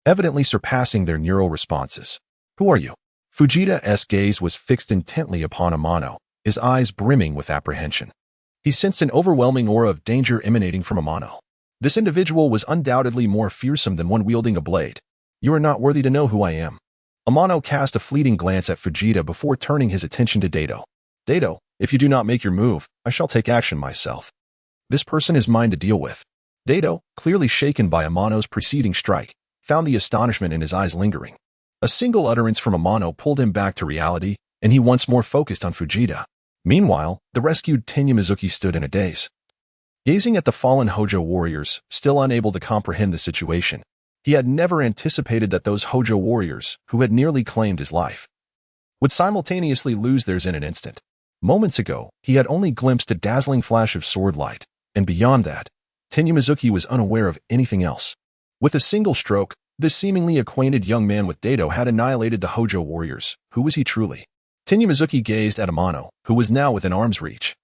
evidently surpassing their neural responses. Who are you? Fujita's gaze was fixed intently upon Amano, his eyes brimming with apprehension. He sensed an overwhelming aura of danger emanating from Amano. This individual was undoubtedly more fearsome than one wielding a blade. You are not worthy to know who I am. Amano cast a fleeting glance at Fujita before turning his attention to Dato. Dato, if you do not make your move, I shall take action myself. This person is mine to deal with. Dato, clearly shaken by Amano's preceding strike, found the astonishment in his eyes lingering. A single utterance from Amano pulled him back to reality, and he once more focused on Fujita. Meanwhile, the rescued Tenya Mizuki stood in a daze, gazing at the fallen Hojo warriors, still unable to comprehend the situation. He had never anticipated that those Hojo warriors, who had nearly claimed his life, would simultaneously lose theirs in an instant. Moments ago, he had only glimpsed a dazzling flash of sword light, and beyond that, Tenya Mizuki was unaware of anything else. With a single stroke, this seemingly acquainted young man with Dato had annihilated the Hojo warriors. Who was he truly? Tenya Mizuki gazed at Amano, who was now within arm's reach,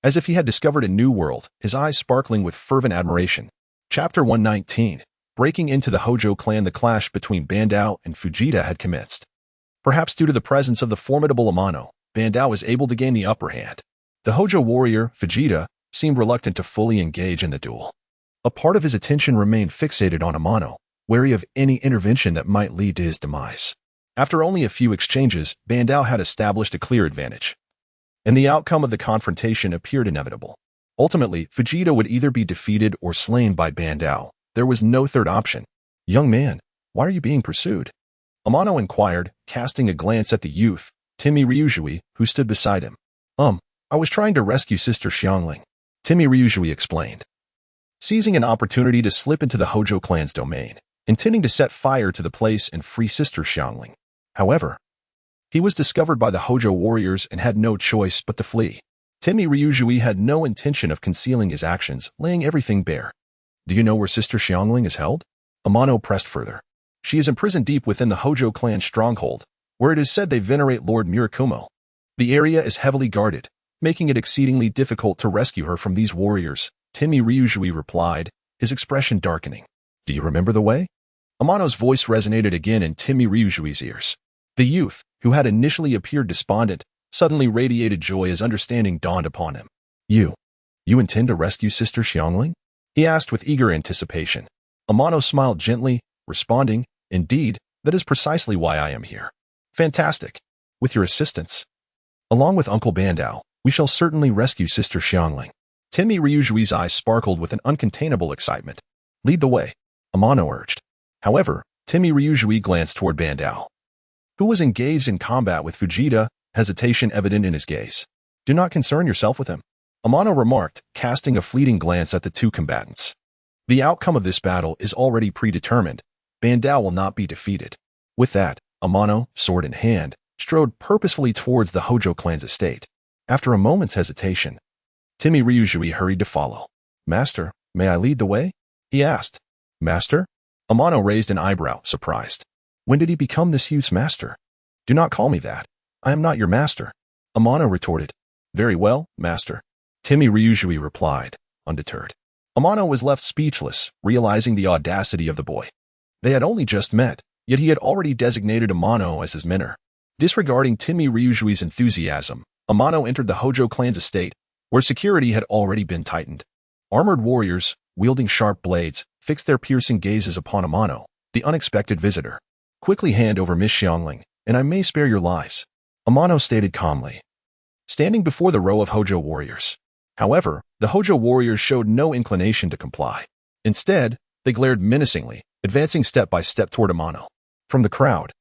as if he had discovered a new world, his eyes sparkling with fervent admiration. Chapter 119. Breaking into the Hojo clan. The clash between Bandao and Fujita had commenced. Perhaps due to the presence of the formidable Amano, Bandao was able to gain the upper hand. The Hojo warrior, Fujita, seemed reluctant to fully engage in the duel. A part of his attention remained fixated on Amano, wary of any intervention that might lead to his demise. After only a few exchanges, Bandao had established a clear advantage, and the outcome of the confrontation appeared inevitable. Ultimately, Fujita would either be defeated or slain by Bandao. There was no third option. Young man, why are you being pursued? Amano inquired, casting a glance at the youth, Timi Ryujui, who stood beside him. I was trying to rescue Sister Xiangling, Timi Ryujui explained, seizing an opportunity to slip into the Hojo clan's domain, intending to set fire to the place and free Sister Xiangling. However, he was discovered by the Hojo warriors and had no choice but to flee. Timi Ryujui had no intention of concealing his actions, laying everything bare. Do you know where Sister Xiangling is held? Amano pressed further. She is imprisoned deep within the Hojo clan stronghold, where it is said they venerate Lord Murakumo. The area is heavily guarded, making it exceedingly difficult to rescue her from these warriors, Timi Ryujui replied, his expression darkening. Do you remember the way? Amano's voice resonated again in Timi Ryujui's ears. The youth, who had initially appeared despondent, suddenly radiated joy as understanding dawned upon him. You intend to rescue Sister Xiangling? He asked with eager anticipation. Amano smiled gently, responding, Indeed, that is precisely why I am here. Fantastic. With your assistance, along with Uncle Bandao, we shall certainly rescue Sister Xiangling. Timi Ryujui's eyes sparkled with an uncontainable excitement. Lead the way, Amano urged. However, Timmy Ryujui glanced toward Bandao, who was engaged in combat with Fujita, hesitation evident in his gaze. Do not concern yourself with him, Amano remarked, casting a fleeting glance at the two combatants. The outcome of this battle is already predetermined. Bandao will not be defeated. With that, Amano, sword in hand, strode purposefully towards the Hojo clan's estate. After a moment's hesitation, Timmy Ryujui hurried to follow. Master, may I lead the way? He asked. Master? Amano raised an eyebrow, surprised. When did he become this youth's master? Do not call me that. I am not your master. Amano retorted. Very well, master. Timmy Ryujui replied, undeterred. Amano was left speechless, realizing the audacity of the boy. They had only just met, yet he had already designated Amano as his mentor. Disregarding Timmy Ryujui's enthusiasm, Amano entered the Hojo clan's estate, where security had already been tightened. Armored warriors, wielding sharp blades, fixed their piercing gazes upon Amano, the unexpected visitor. Quickly hand over Miss Xiangling, and I may spare your lives, Amano stated calmly, standing before the row of Hojo warriors. However, the Hojo warriors showed no inclination to comply. Instead, they glared menacingly, advancing step by step toward Amano. From the crowd,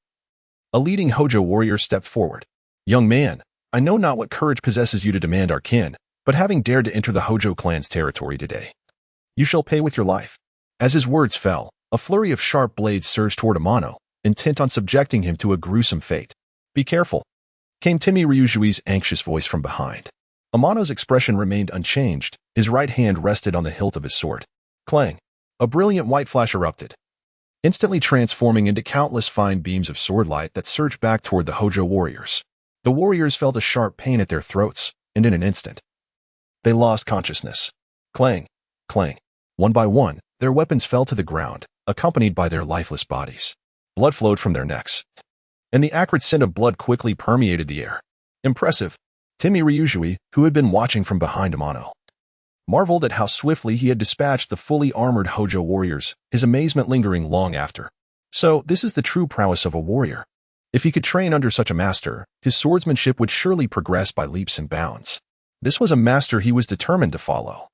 a leading Hojo warrior stepped forward. Young man, I know not what courage possesses you to demand our kin, but having dared to enter the Hojo clan's territory today, you shall pay with your life. As his words fell, a flurry of sharp blades surged toward Amano, intent on subjecting him to a gruesome fate. Be careful, came Timmy Ryujui's anxious voice from behind. Amano's expression remained unchanged, his right hand rested on the hilt of his sword. Clang! A brilliant white flash erupted, instantly transforming into countless fine beams of sword light that surged back toward the Hojo warriors. The warriors felt a sharp pain at their throats, and in an instant, they lost consciousness. Clang! Clang! One by one, their weapons fell to the ground, accompanied by their lifeless bodies. Blood flowed from their necks, and the acrid scent of blood quickly permeated the air. Impressive. Timmy Ryujui, who had been watching from behind Amano, marveled at how swiftly he had dispatched the fully armored Hojo warriors, his amazement lingering long after. So, this is the true prowess of a warrior. If he could train under such a master, his swordsmanship would surely progress by leaps and bounds. This was a master he was determined to follow,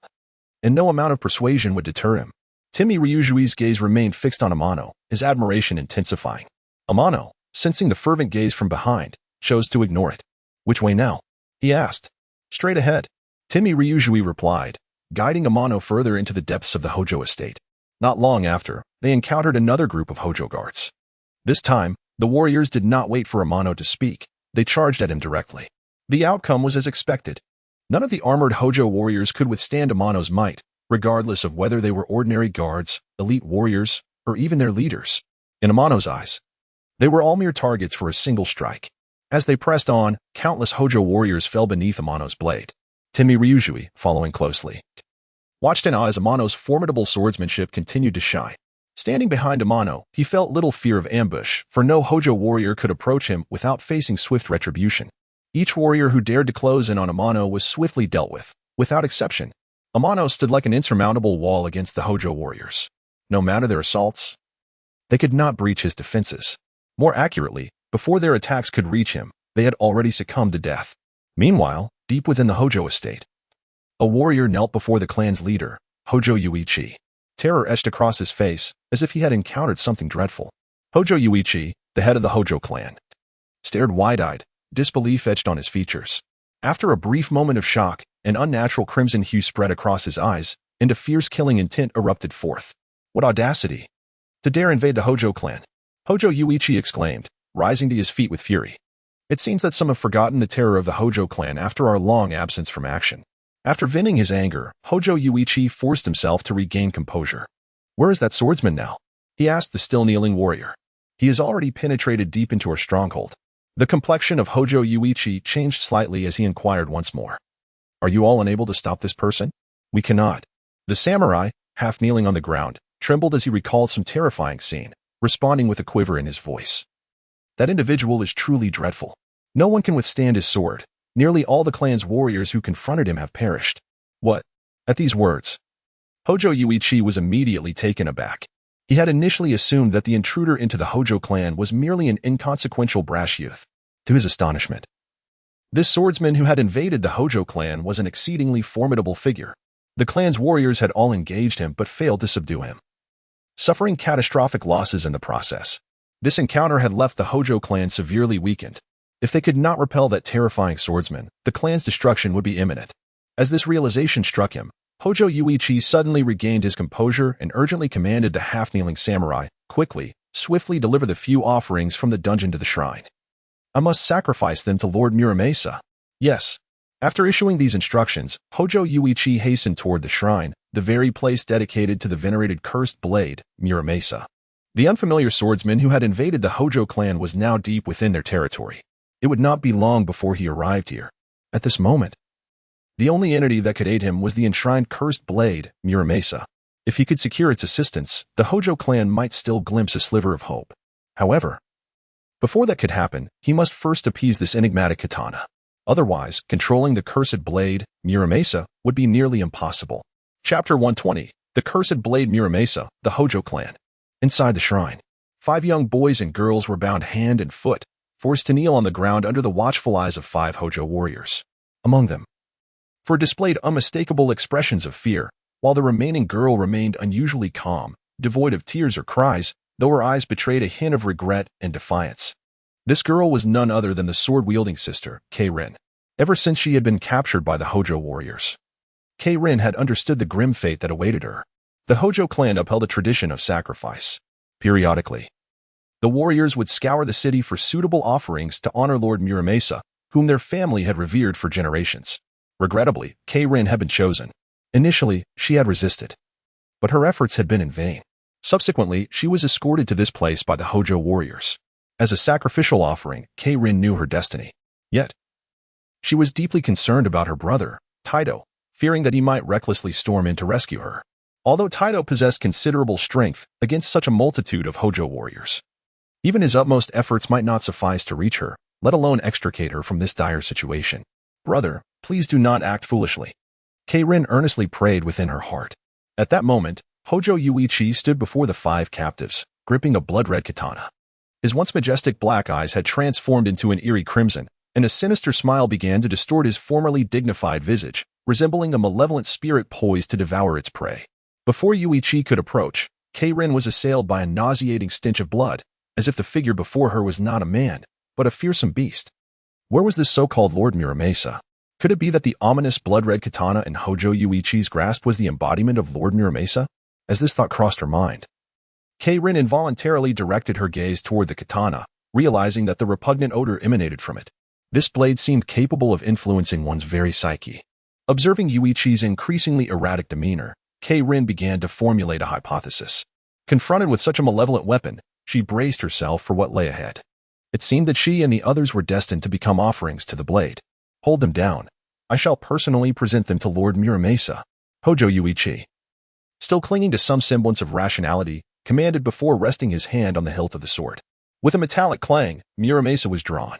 and no amount of persuasion would deter him. Timmy Ryujui's gaze remained fixed on Amano, his admiration intensifying. Amano, sensing the fervent gaze from behind, chose to ignore it. Which way now? He asked. Straight ahead, Timmy Ryujui replied, guiding Amano further into the depths of the Hojo estate. Not long after, they encountered another group of Hojo guards. This time, the warriors did not wait for Amano to speak. They charged at him directly. The outcome was as expected. None of the armored Hojo warriors could withstand Amano's might, regardless of whether they were ordinary guards, elite warriors, or even their leaders. In Amano's eyes, they were all mere targets for a single strike. As they pressed on, countless Hojo warriors fell beneath Amano's blade. Timmy Ryujui, following closely, watched in awe as Amano's formidable swordsmanship continued to shine. Standing behind Amano, he felt little fear of ambush, for no Hojo warrior could approach him without facing swift retribution. Each warrior who dared to close in on Amano was swiftly dealt with, without exception. Amano stood like an insurmountable wall against the Hojo warriors. No matter their assaults, they could not breach his defenses. More accurately, before their attacks could reach him, they had already succumbed to death. Meanwhile, deep within the Hojo estate, a warrior knelt before the clan's leader, Hojo Yuichi. Terror etched across his face, as if he had encountered something dreadful. Hojo Yuichi, the head of the Hojo clan, stared wide-eyed, disbelief etched on his features. After a brief moment of shock, an unnatural crimson hue spread across his eyes, and a fierce killing intent erupted forth. What audacity! To dare invade the Hojo clan! Hojo Yuichi exclaimed, rising to his feet with fury. It seems that some have forgotten the terror of the Hojo clan after our long absence from action. After venting his anger, Hojo Yuichi forced himself to regain composure. Where is that swordsman now? He asked the still kneeling warrior. He has already penetrated deep into our stronghold. The complexion of Hojo Yuichi changed slightly as he inquired once more. Are you all unable to stop this person? We cannot. The samurai, half kneeling on the ground, trembled as he recalled some terrifying scene, responding with a quiver in his voice. That individual is truly dreadful. No one can withstand his sword. Nearly all the clan's warriors who confronted him have perished. What? At these words, Hojo Yuichi was immediately taken aback. He had initially assumed that the intruder into the Hojo clan was merely an inconsequential brash youth. To his astonishment, this swordsman who had invaded the Hojo clan was an exceedingly formidable figure. The clan's warriors had all engaged him but failed to subdue him. suffering catastrophic losses in the process. This encounter had left the Hojo clan severely weakened. If they could not repel that terrifying swordsman, the clan's destruction would be imminent. As this realization struck him, Hojo Yuichi suddenly regained his composure and urgently commanded the half-kneeling samurai, quickly, swiftly deliver the few offerings from the dungeon to the shrine. I must sacrifice them to Lord Muramasa. Yes. After issuing these instructions, Hojo Yuichi hastened toward the shrine, the very place dedicated to the venerated cursed blade, Muramasa. The unfamiliar swordsman who had invaded the Hojo clan was now deep within their territory. It would not be long before he arrived here. At this moment, the only entity that could aid him was the enshrined cursed blade, Muramasa. If he could secure its assistance, the Hojo clan might still glimpse a sliver of hope. However, before that could happen, he must first appease this enigmatic katana. Otherwise, controlling the cursed blade, Muramasa, would be nearly impossible. Chapter 120, The Cursed Blade Muramasa, the Hojo Clan. Inside the shrine, 5 young boys and girls were bound hand and foot, forced to kneel on the ground under the watchful eyes of 5 Hojo warriors. Among them, displayed unmistakable expressions of fear, while the remaining girl remained unusually calm, devoid of tears or cries, though her eyes betrayed a hint of regret and defiance. This girl was none other than the sword-wielding sister, Kei-rin. Ever since she had been captured by the Hojo warriors, Kei-rin had understood the grim fate that awaited her. The Hojo clan upheld a tradition of sacrifice. Periodically, the warriors would scour the city for suitable offerings to honor Lord Muramasa, whom their family had revered for generations. Regrettably, Kei-rin had been chosen. Initially, she had resisted, but her efforts had been in vain. Subsequently, she was escorted to this place by the Hojo warriors. As a sacrificial offering, Kei-rin knew her destiny. Yet, she was deeply concerned about her brother, Taito, fearing that he might recklessly storm in to rescue her. Although Taito possessed considerable strength against such a multitude of Hojo warriors, even his utmost efforts might not suffice to reach her, let alone extricate her from this dire situation. Brother, please do not act foolishly. Kei-rin earnestly prayed within her heart. At that moment, Hojo Yuichi stood before the 5 captives, gripping a blood-red katana. His once majestic black eyes had transformed into an eerie crimson, and a sinister smile began to distort his formerly dignified visage, resembling a malevolent spirit poised to devour its prey. Before Yuichi could approach, Kei-rin was assailed by a nauseating stench of blood, as if the figure before her was not a man, but a fearsome beast. Where was this so-called Lord Muramasa? Could it be that the ominous blood-red katana in Hojo Yuichi's grasp was the embodiment of Lord Muramasa? As this thought crossed her mind, Kei-rin involuntarily directed her gaze toward the katana, realizing that the repugnant odor emanated from it. This blade seemed capable of influencing one's very psyche. Observing Yuichi's increasingly erratic demeanor, Kei-rin began to formulate a hypothesis. Confronted with such a malevolent weapon, she braced herself for what lay ahead. It seemed that she and the others were destined to become offerings to the blade. Hold them down. I shall personally present them to Lord Muramasa. Hojo Yuichi, still clinging to some semblance of rationality, commanded before resting his hand on the hilt of the sword. With a metallic clang, Muramasa was drawn.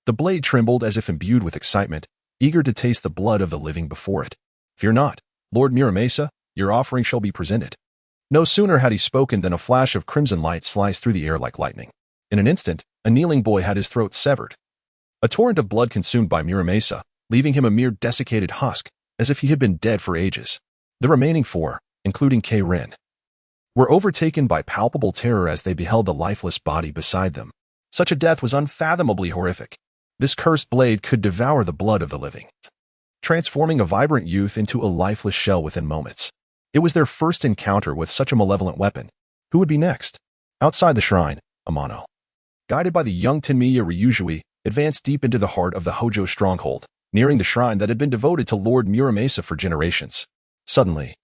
The blade trembled as if imbued with excitement, eager to taste the blood of the living before it. Fear not, Lord Muramasa, your offering shall be presented. No sooner had he spoken than a flash of crimson light sliced through the air like lightning. In an instant, a kneeling boy had his throat severed. A torrent of blood consumed by Muramasa, leaving him a mere desiccated husk, as if he had been dead for ages. The remaining 4, including Kei-rin, were overtaken by palpable terror as they beheld the lifeless body beside them. Such a death was unfathomably horrific. This cursed blade could devour the blood of the living, transforming a vibrant youth into a lifeless shell within moments. It was their first encounter with such a malevolent weapon. Who would be next? Outside the shrine, Amano, guided by the young Tenmiya Ryujui, advanced deep into the heart of the Hojo stronghold, nearing the shrine that had been devoted to Lord Muramasa for generations. Suddenly,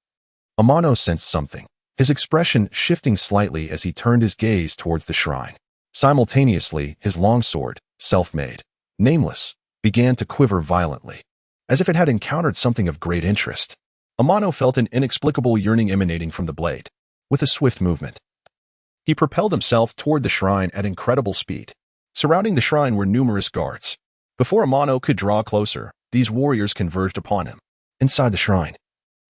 Amano sensed something, his expression shifting slightly as he turned his gaze towards the shrine. Simultaneously, his longsword, self-made, nameless, began to quiver violently, as if it had encountered something of great interest. Amano felt an inexplicable yearning emanating from the blade. With a swift movement, he propelled himself toward the shrine at incredible speed. Surrounding the shrine were numerous guards. Before Amano could draw closer, these warriors converged upon him. Inside the shrine,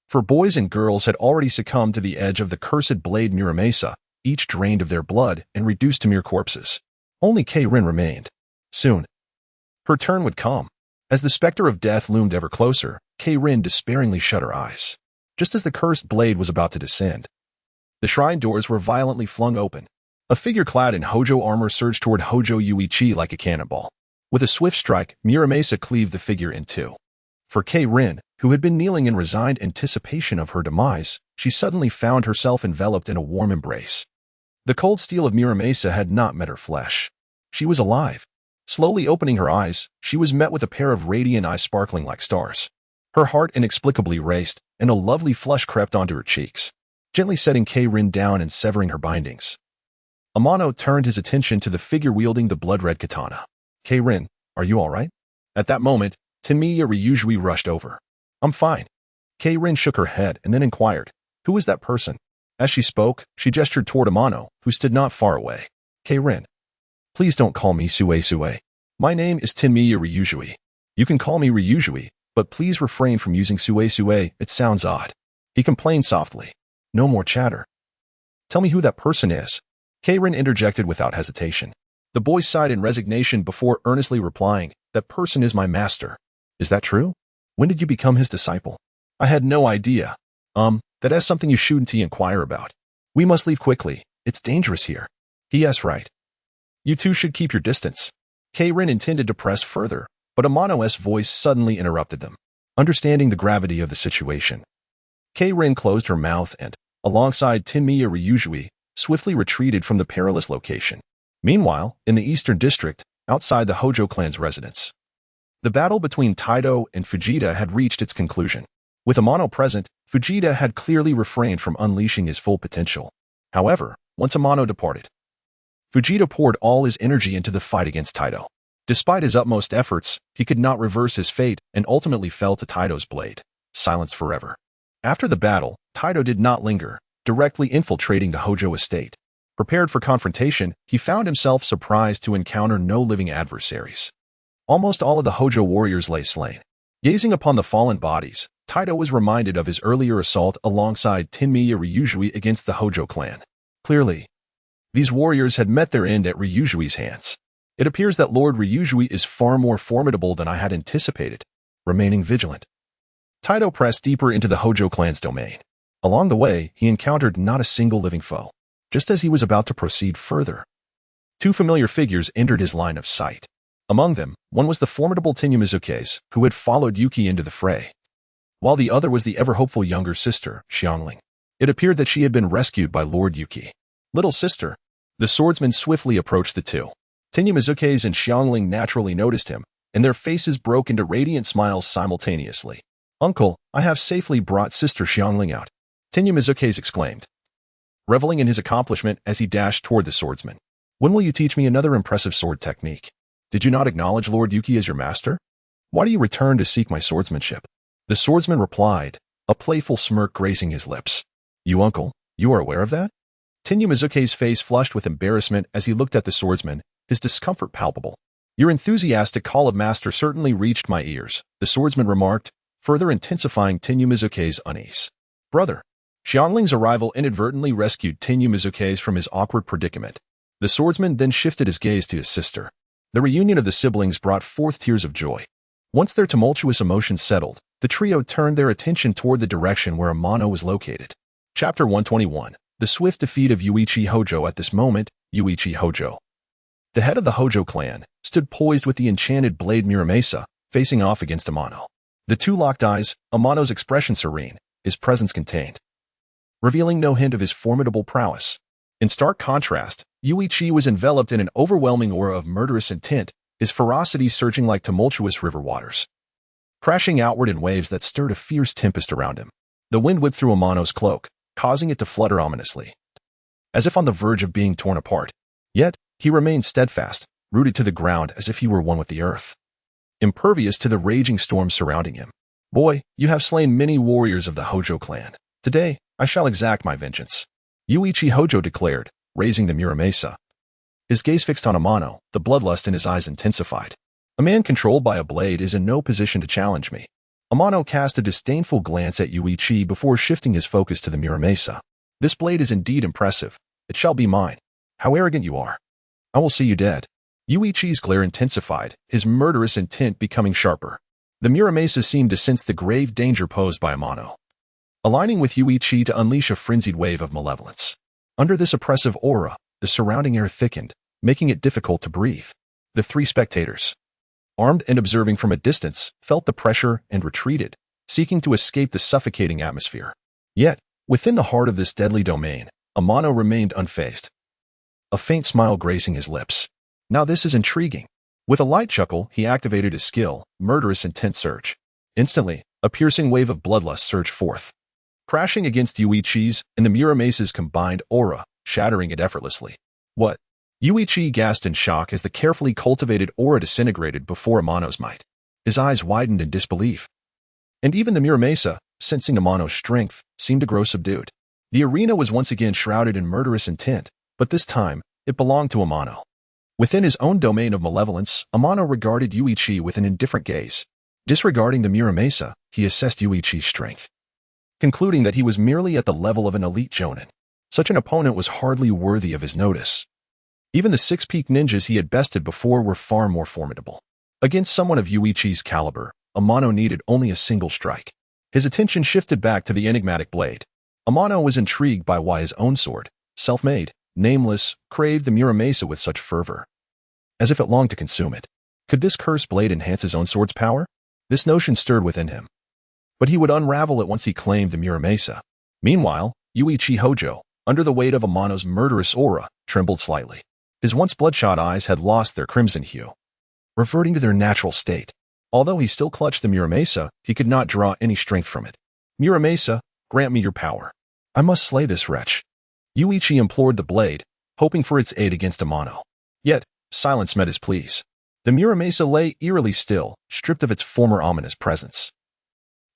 4 boys and girls had already succumbed to the edge of the cursed blade Muramasa, each drained of their blood and reduced to mere corpses. Only Kei-rin remained. Soon, her turn would come. As the specter of death loomed ever closer, Kei-rin despairingly shut her eyes. Just as the cursed blade was about to descend, The shrine doors were violently flung open. A figure clad in Hojo armor surged toward Hojo Yuichi like a cannonball. With a swift strike, Muramasa cleaved the figure in two. For Kei-rin, who had been kneeling in resigned anticipation of her demise, she suddenly found herself enveloped in a warm embrace. The cold steel of Muramasa had not met her flesh. She was alive. Slowly opening her eyes, she was met with a pair of radiant eyes sparkling like stars. Her heart inexplicably raced, and a lovely flush crept onto her cheeks, gently setting Kei-rin down and severing her bindings. Amano turned his attention to the figure wielding the blood-red katana. Kei-rin, are you all right? At that moment, Tenmiya Ryujui rushed over. I'm fine. Kei-rin shook her head and then inquired, who was that person? As she spoke, she gestured toward Amano, who stood not far away. Kei-rin, please don't call me Sue. My name is Tenmiya Ryujui. You can call me Ryujui, but please refrain from using Sue. It sounds odd. He complained softly. No more chatter. Tell me who that person is. Kei-rin interjected without hesitation. The boy sighed in resignation before earnestly replying, that person is my master. Is that true? When did you become his disciple? I had no idea. That is something you shouldn't inquire about. We must leave quickly. It's dangerous here. Yes, right. You two should keep your distance. Kei-rin intended to press further, but Amano's voice suddenly interrupted them. Understanding the gravity of the situation, Kei-rin closed her mouth and, alongside Tenmiya Ryujui, swiftly retreated from the perilous location. Meanwhile, in the eastern district, outside the Hojo clan's residence, the battle between Taito and Fujita had reached its conclusion. With Amano present, Fujita had clearly refrained from unleashing his full potential. However, once Amano departed, Fujita poured all his energy into the fight against Taito. Despite his utmost efforts, he could not reverse his fate and ultimately fell to Taito's blade. Silence forever. After the battle, Taito did not linger, directly infiltrating the Hojo estate. Prepared for confrontation, he found himself surprised to encounter no living adversaries. Almost all of the Hojo warriors lay slain. Gazing upon the fallen bodies, Taito was reminded of his earlier assault alongside Tenmiya Ryujui against the Hojo clan. Clearly, these warriors had met their end at Ryujui's hands. It appears that Lord Ryujui is far more formidable than I had anticipated. Remaining vigilant, Taito pressed deeper into the Hojo clan's domain. Along the way, he encountered not a single living foe. Just as he was about to proceed further, two familiar figures entered his line of sight. Among them, one was the formidable Tenya Mizuke's, who had followed Yuki into the fray, while the other was the ever-hopeful younger sister, Xiangling. It appeared that she had been rescued by Lord Yuki. Little sister. The swordsman swiftly approached the two. Tenya Mizuke's and Xiangling naturally noticed him, and their faces broke into radiant smiles simultaneously. Uncle, I have safely brought Sister Xiangling out, Tenya Mizuke's exclaimed, reveling in his accomplishment as he dashed toward the swordsman. When will you teach me another impressive sword technique? Did you not acknowledge Lord Yuki as your master? Why do you return to seek my swordsmanship? The swordsman replied, a playful smirk gracing his lips. You uncle, you are aware of that? Tenya Mizuke's face flushed with embarrassment as he looked at the swordsman, his discomfort palpable. Your enthusiastic call of master certainly reached my ears, the swordsman remarked, further intensifying Tenya Mizuke's unease. Brother. Xiangling's arrival inadvertently rescued Tenya Mizuke's from his awkward predicament. The swordsman then shifted his gaze to his sister. The reunion of the siblings brought forth tears of joy. Once their tumultuous emotions settled, the trio turned their attention toward the direction where Amano was located. Chapter 121. The swift defeat of Uchiha Hojo. At this moment, Uchiha Hojo, the head of the Hojo clan, stood poised with the enchanted blade Muramasa, facing off against Amano. The two locked eyes, Amano's expression serene, his presence contained, revealing no hint of his formidable prowess. In stark contrast, Uchiha was enveloped in an overwhelming aura of murderous intent, his ferocity surging like tumultuous river waters, crashing outward in waves that stirred a fierce tempest around him. The wind whipped through Amano's cloak, causing it to flutter ominously, as if on the verge of being torn apart. Yet, he remained steadfast, rooted to the ground as if he were one with the earth, impervious to the raging storm surrounding him. Boy, you have slain many warriors of the Hojo clan. Today, I shall exact my vengeance, Uchiha Hojo declared, raising the Muramasa. His gaze fixed on Amano, the bloodlust in his eyes intensified. A man controlled by a blade is in no position to challenge me. Amano cast a disdainful glance at Uchiha before shifting his focus to the Muramasa. This blade is indeed impressive. It shall be mine. How arrogant you are. I will see you dead. Uchiha's glare intensified, his murderous intent becoming sharper. The Muramasa seemed to sense the grave danger posed by Amano. aligning with Uchiha to unleash a frenzied wave of malevolence. Under this oppressive aura, the surrounding air thickened, making it difficult to breathe. The three spectators, armed and observing from a distance, felt the pressure and retreated, seeking to escape the suffocating atmosphere. Yet, within the heart of this deadly domain, Amano remained unfazed, a faint smile gracing his lips. Now this is intriguing. With a light chuckle, he activated his skill, Murderous Intent Surge. Instantly, a piercing wave of bloodlust surged forth, crashing against Uchiha's and the Muramasa's combined aura, shattering it effortlessly. What? Uchiha gasped in shock as the carefully cultivated aura disintegrated before Amano's might. His eyes widened in disbelief. And even the Muramasa, sensing Amano's strength, seemed to grow subdued. The arena was once again shrouded in murderous intent, but this time, it belonged to Amano. Within his own domain of malevolence, Amano regarded Uchiha with an indifferent gaze. Disregarding the Muramasa, he assessed Uchiha's strength, concluding that he was merely at the level of an elite jonin. Such an opponent was hardly worthy of his notice. Even the six-peak ninjas he had bested before were far more formidable. Against someone of Uchiha's caliber, Amano needed only a single strike. His attention shifted back to the enigmatic blade. Amano was intrigued by why his own sword, self-made, nameless, craved the Muramasa with such fervor, as if it longed to consume it. Could this cursed blade enhance his own sword's power? This notion stirred within him. But he would unravel it once he claimed the Muramasa. Meanwhile, Uchiha Hojo, under the weight of Amano's murderous aura, trembled slightly. His once bloodshot eyes had lost their crimson hue, reverting to their natural state. Although he still clutched the Muramasa, he could not draw any strength from it. Muramasa, grant me your power. I must slay this wretch. Uchiha implored the blade, hoping for its aid against Amano. Yet, silence met his pleas. The Muramasa lay eerily still, stripped of its former ominous presence,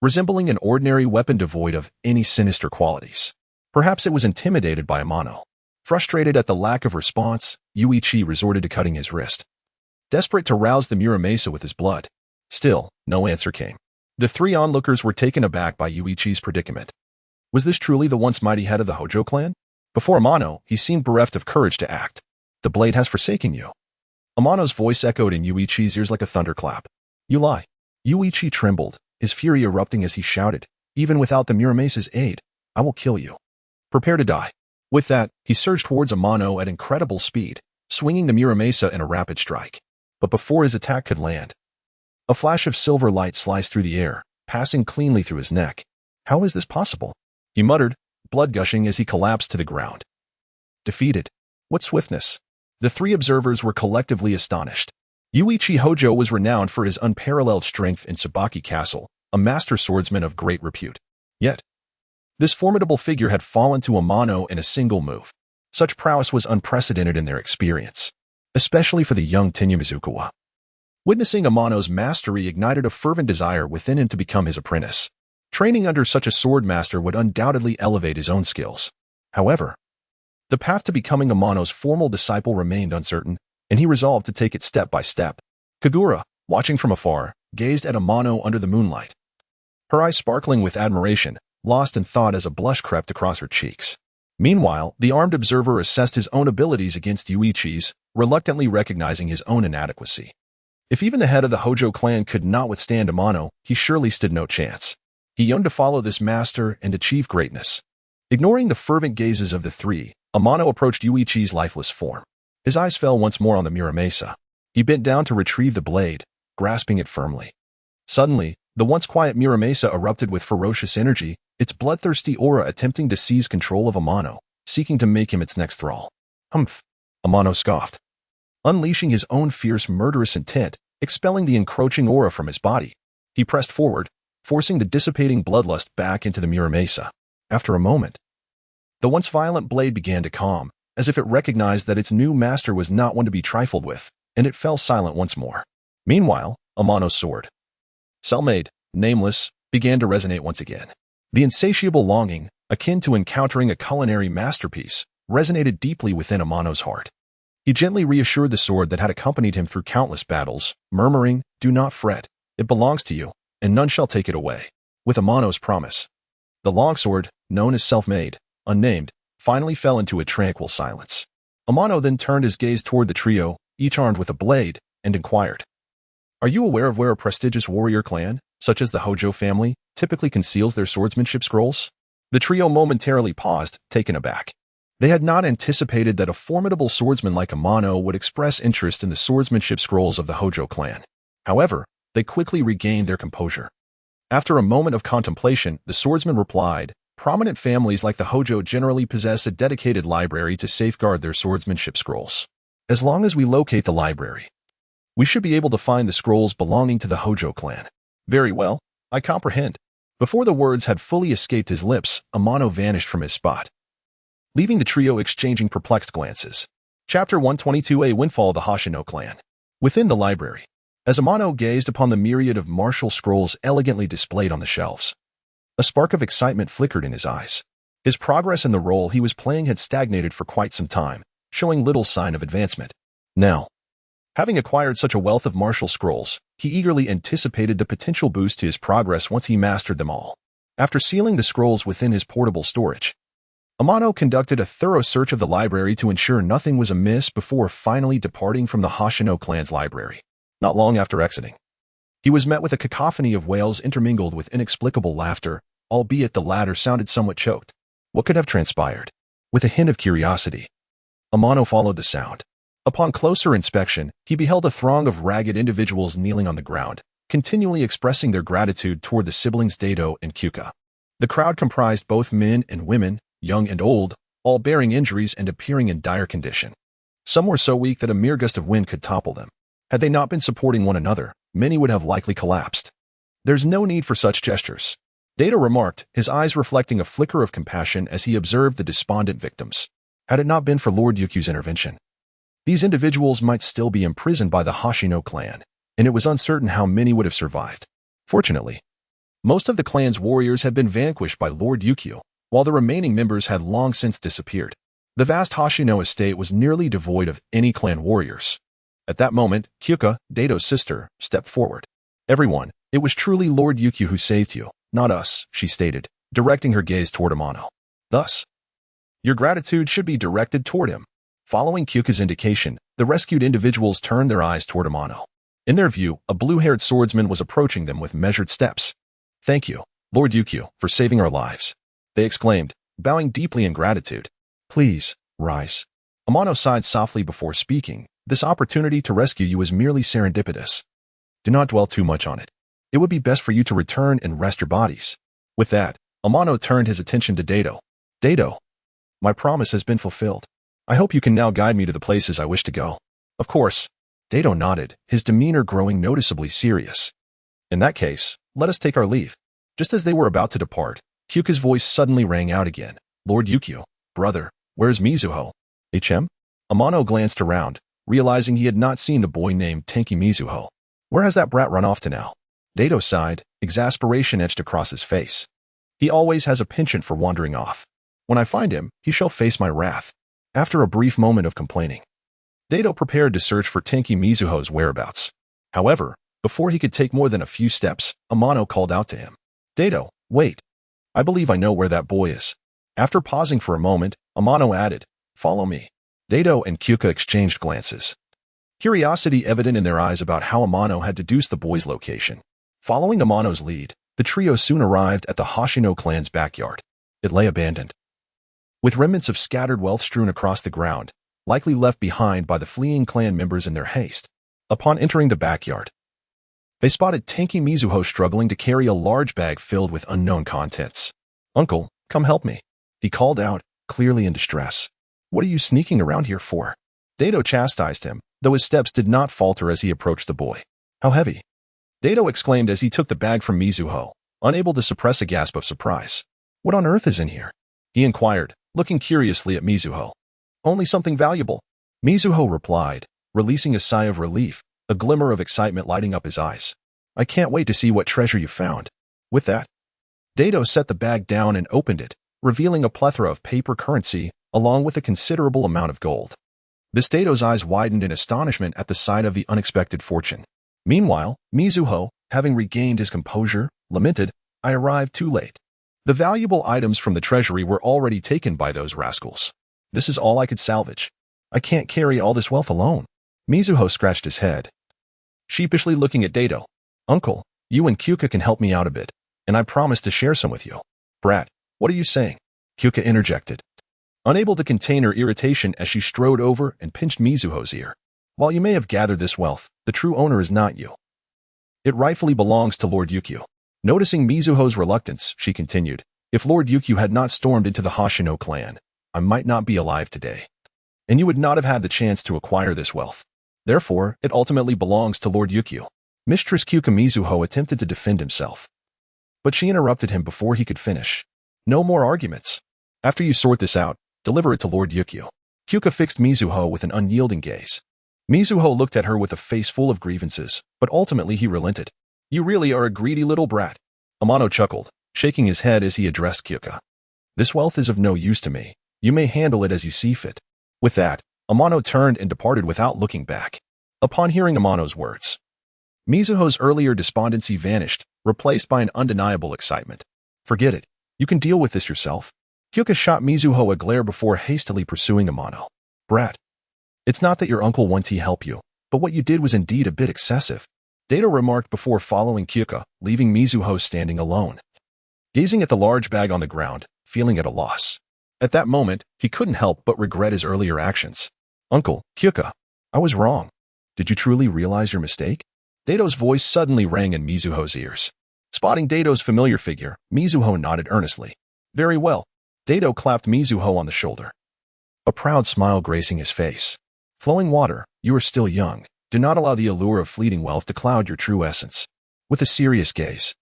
resembling an ordinary weapon devoid of any sinister qualities. Perhaps it was intimidated by Amano. Frustrated at the lack of response, Uchiha resorted to cutting his wrist, desperate to rouse the Muramasa with his blood. Still, no answer came. The three onlookers were taken aback by Uchiha's predicament. Was this truly the once mighty head of the Hojo clan? Before Amano, he seemed bereft of courage to act. The blade has forsaken you. Amano's voice echoed in Uchiha's ears like a thunderclap. You lie. Uchiha trembled, his fury erupting as he shouted, even without the Muramasa's aid, I will kill you. Prepare to die. With that, he surged towards Amano at incredible speed, swinging the Muramasa in a rapid strike. But before his attack could land, a flash of silver light sliced through the air, passing cleanly through his neck. How is this possible? He muttered, blood gushing as he collapsed to the ground. Defeated. What swiftness! The three observers were collectively astonished. Uchiha Hojo was renowned for his unparalleled strength in Tsubaki Castle, a master swordsman of great repute. Yet, this formidable figure had fallen to Amano in a single move. Such prowess was unprecedented in their experience, especially for the young Tenya Mizukawa. Witnessing Amano's mastery ignited a fervent desire within him to become his apprentice. Training under such a sword master would undoubtedly elevate his own skills. However, the path to becoming Amano's formal disciple remained uncertain, and he resolved to take it step by step. Kagura, watching from afar, gazed at Amano under the moonlight, her eyes sparkling with admiration, lost in thought as a blush crept across her cheeks. Meanwhile, the armed observer assessed his own abilities against Uchiha's, reluctantly recognizing his own inadequacy. If even the head of the Hojo clan could not withstand Amano, he surely stood no chance. He yearned to follow this master and achieve greatness. Ignoring the fervent gazes of the three, Amano approached Uchiha's lifeless form. His eyes fell once more on the Muramasa. He bent down to retrieve the blade, grasping it firmly. Suddenly, the once quiet Muramasa erupted with ferocious energy, its bloodthirsty aura attempting to seize control of Amano, seeking to make him its next thrall. Humph! Amano scoffed, unleashing his own fierce, murderous intent, expelling the encroaching aura from his body. He pressed forward, forcing the dissipating bloodlust back into the Muramasa. After a moment, the once violent blade began to calm, as if it recognized that its new master was not one to be trifled with, and it fell silent once more. Meanwhile, Amano's sword, self-made, nameless, began to resonate once again. The insatiable longing, akin to encountering a culinary masterpiece, resonated deeply within Amano's heart. He gently reassured the sword that had accompanied him through countless battles, murmuring, "Do not fret, it belongs to you, and none shall take it away." With Amano's promise, the longsword, known as self-made, unnamed, finally fell into a tranquil silence. Amano then turned his gaze toward the trio, each armed with a blade, and inquired, "Are you aware of where a prestigious warrior clan, such as the Hojo family, typically conceals their swordsmanship scrolls?" The trio momentarily paused, taken aback. They had not anticipated that a formidable swordsman like Amano would express interest in the swordsmanship scrolls of the Hojo clan. However, they quickly regained their composure. After a moment of contemplation, the swordsman replied, "Prominent families like the Hojo generally possess a dedicated library to safeguard their swordsmanship scrolls. As long as we locate the library, we should be able to find the scrolls belonging to the Hojo clan." "Very well, I comprehend." Before the words had fully escaped his lips, Amano vanished from his spot, leaving the trio exchanging perplexed glances. Chapter 122: A Windfall of the Hoshino clan. Within the library, as Amano gazed upon the myriad of martial scrolls elegantly displayed on the shelves, a spark of excitement flickered in his eyes. His progress in the role he was playing had stagnated for quite some time, showing little sign of advancement. Now, having acquired such a wealth of martial scrolls, he eagerly anticipated the potential boost to his progress once he mastered them all. After sealing the scrolls within his portable storage, Amano conducted a thorough search of the library to ensure nothing was amiss before finally departing from the Hoshino clan's library. Not long after exiting, he was met with a cacophony of wails intermingled with inexplicable laughter, albeit the latter sounded somewhat choked. What could have transpired? With a hint of curiosity, Amano followed the sound. Upon closer inspection, he beheld a throng of ragged individuals kneeling on the ground, continually expressing their gratitude toward the siblings Dato and Kyuka. The crowd comprised both men and women, young and old, all bearing injuries and appearing in dire condition. Some were so weak that a mere gust of wind could topple them. Had they not been supporting one another, many would have likely collapsed. "There's no need for such gestures," Dato remarked, his eyes reflecting a flicker of compassion as he observed the despondent victims. Had it not been for Lord Yukyu's intervention, these individuals might still be imprisoned by the Hoshino clan, and it was uncertain how many would have survived. Fortunately, most of the clan's warriors had been vanquished by Lord Ukyo, while the remaining members had long since disappeared. The vast Hoshino estate was nearly devoid of any clan warriors. At that moment, Kyuka, Dato's sister, stepped forward. "Everyone, it was truly Lord Ukyo who saved you, not us," she stated, directing her gaze toward Amano. "Thus, your gratitude should be directed toward him." Following Kyuka's indication, the rescued individuals turned their eyes toward Amano. In their view, a blue-haired swordsman was approaching them with measured steps. "Thank you, Lord Ukyo, for saving our lives," they exclaimed, bowing deeply in gratitude. "Please, rise." Amano sighed softly before speaking. "This opportunity to rescue you is merely serendipitous. Do not dwell too much on it. It would be best for you to return and rest your bodies." With that, Amano turned his attention to Dato. "Dato, my promise has been fulfilled. I hope you can now guide me to the places I wish to go." "Of course." Dato nodded, his demeanor growing noticeably serious. "In that case, let us take our leave." Just as they were about to depart, Kyuka's voice suddenly rang out again. "Lord Ukyo, brother, where's Mizuho?" "HM?" Amano glanced around, realizing he had not seen the boy named Tenki Mizuho. "Where has that brat run off to now?" Dato sighed, exasperation etched across his face. "He always has a penchant for wandering off. When I find him, he shall face my wrath." After a brief moment of complaining, Dato prepared to search for Tenki Mizuho's whereabouts. However, before he could take more than a few steps, Amano called out to him. "Dato, wait. I believe I know where that boy is." After pausing for a moment, Amano added, "Follow me." Dato and Kyuka exchanged glances, curiosity evident in their eyes about how Amano had deduced the boy's location. Following Amano's lead, the trio soon arrived at the Hoshino clan's backyard. It lay abandoned, with remnants of scattered wealth strewn across the ground, likely left behind by the fleeing clan members in their haste. Upon entering the backyard, they spotted Tenki Mizuho struggling to carry a large bag filled with unknown contents. "Uncle, come help me," he called out, clearly in distress. "What are you sneaking around here for?" Dato chastised him, though his steps did not falter as he approached the boy. "How heavy?" Dato exclaimed as he took the bag from Mizuho, unable to suppress a gasp of surprise. "What on earth is in here?" he inquired, looking curiously at Mizuho. "Only something valuable," Mizuho replied, releasing a sigh of relief, a glimmer of excitement lighting up his eyes. "I can't wait to see what treasure you found." With that, Dato set the bag down and opened it, revealing a plethora of paper currency, along with a considerable amount of gold. Dato's eyes widened in astonishment at the sight of the unexpected fortune. Meanwhile, Mizuho, having regained his composure, lamented, "I arrived too late. The valuable items from the treasury were already taken by those rascals. This is all I could salvage. I can't carry all this wealth alone." Mizuho scratched his head, sheepishly looking at Dato. "Uncle, you and Kyuka can help me out a bit, and I promise to share some with you." "Brat, What are you saying? Kyuka interjected, unable to contain her irritation as she strode over and pinched Mizuho's ear. While you may have gathered this wealth, the true owner is not you. It rightfully belongs to Lord Ukyo. Noticing Mizuho's reluctance, she continued, if Lord Ukyo had not stormed into the Hoshino clan, I might not be alive today. And you would not have had the chance to acquire this wealth. Therefore, it ultimately belongs to Lord Ukyo. Mistress Kyuka Mizuho attempted to defend himself, but she interrupted him before he could finish. No more arguments. After you sort this out, deliver it to Lord Ukyo. Kyuka fixed Mizuho with an unyielding gaze. Mizuho looked at her with a face full of grievances, but ultimately he relented. You really are a greedy little brat. Amano chuckled, shaking his head as he addressed Kyuka. This wealth is of no use to me. You may handle it as you see fit. With that, Amano turned and departed without looking back. Upon hearing Amano's words, Mizuho's earlier despondency vanished, replaced by an undeniable excitement. Forget it. You can deal with this yourself. Kyuka shot Mizuho a glare before hastily pursuing Amano. Brat. It's not that your uncle wanted to help you, but what you did was indeed a bit excessive. Dato remarked before following Kyuka, leaving Mizuho standing alone, gazing at the large bag on the ground, feeling at a loss. At that moment, he couldn't help but regret his earlier actions. Uncle, Kyuka, I was wrong. Did you truly realize your mistake? Dato's voice suddenly rang in Mizuho's ears. Spotting Dato's familiar figure, Mizuho nodded earnestly. Very well. Dato clapped Mizuho on the shoulder, a proud smile gracing his face. Flowing water, you are still young. Do not allow the allure of fleeting wealth to cloud your true essence. With a serious gaze,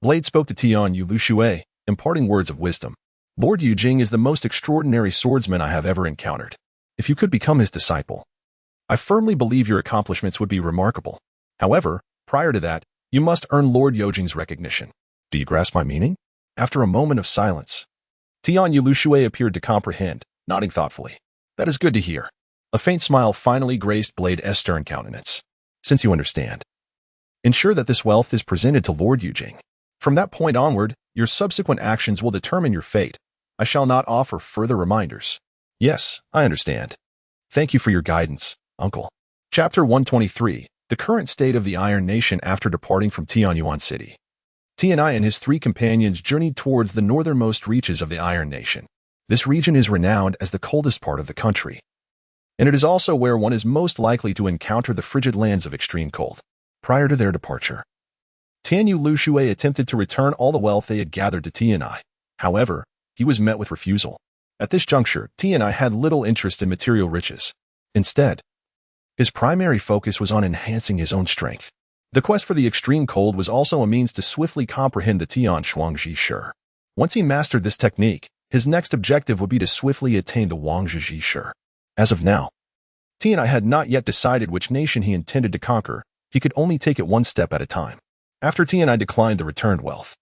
Blade spoke to Tian Yulushui, imparting words of wisdom. Lord Yujing is the most extraordinary swordsman I have ever encountered. If you could become his disciple, I firmly believe your accomplishments would be remarkable. However, prior to that, you must earn Lord Yojing's recognition. Do you grasp my meaning? After a moment of silence, Tian Yulushui appeared to comprehend, nodding thoughtfully. That is good to hear. A faint smile finally graced Blade's stern countenance. Since you understand, ensure that this wealth is presented to Lord Yujing. From that point onward, your subsequent actions will determine your fate. I shall not offer further reminders. Yes, I understand. Thank you for your guidance, Uncle. Chapter 123, The Current State of the Iron Nation after departing from Tianyuan City. Tianai and his three companions journeyed towards the northernmost reaches of the Iron Nation. This region is renowned as the coldest part of the country, and it is also where one is most likely to encounter the frigid lands of extreme cold. Prior to their departure, Tian Yulushui attempted to return all the wealth they had gathered to Tianai. However, he was met with refusal. At this juncture, Tianai had little interest in material riches. Instead, his primary focus was on enhancing his own strength. The quest for the extreme cold was also a means to swiftly comprehend the Tian Shuangji Shi. Once he mastered this technique, his next objective would be to swiftly attain the Wangzhiji Shi. As of now, Tianai had not yet decided which nation he intended to conquer. He could only take it one step at a time. After Tianai declined the returned wealth,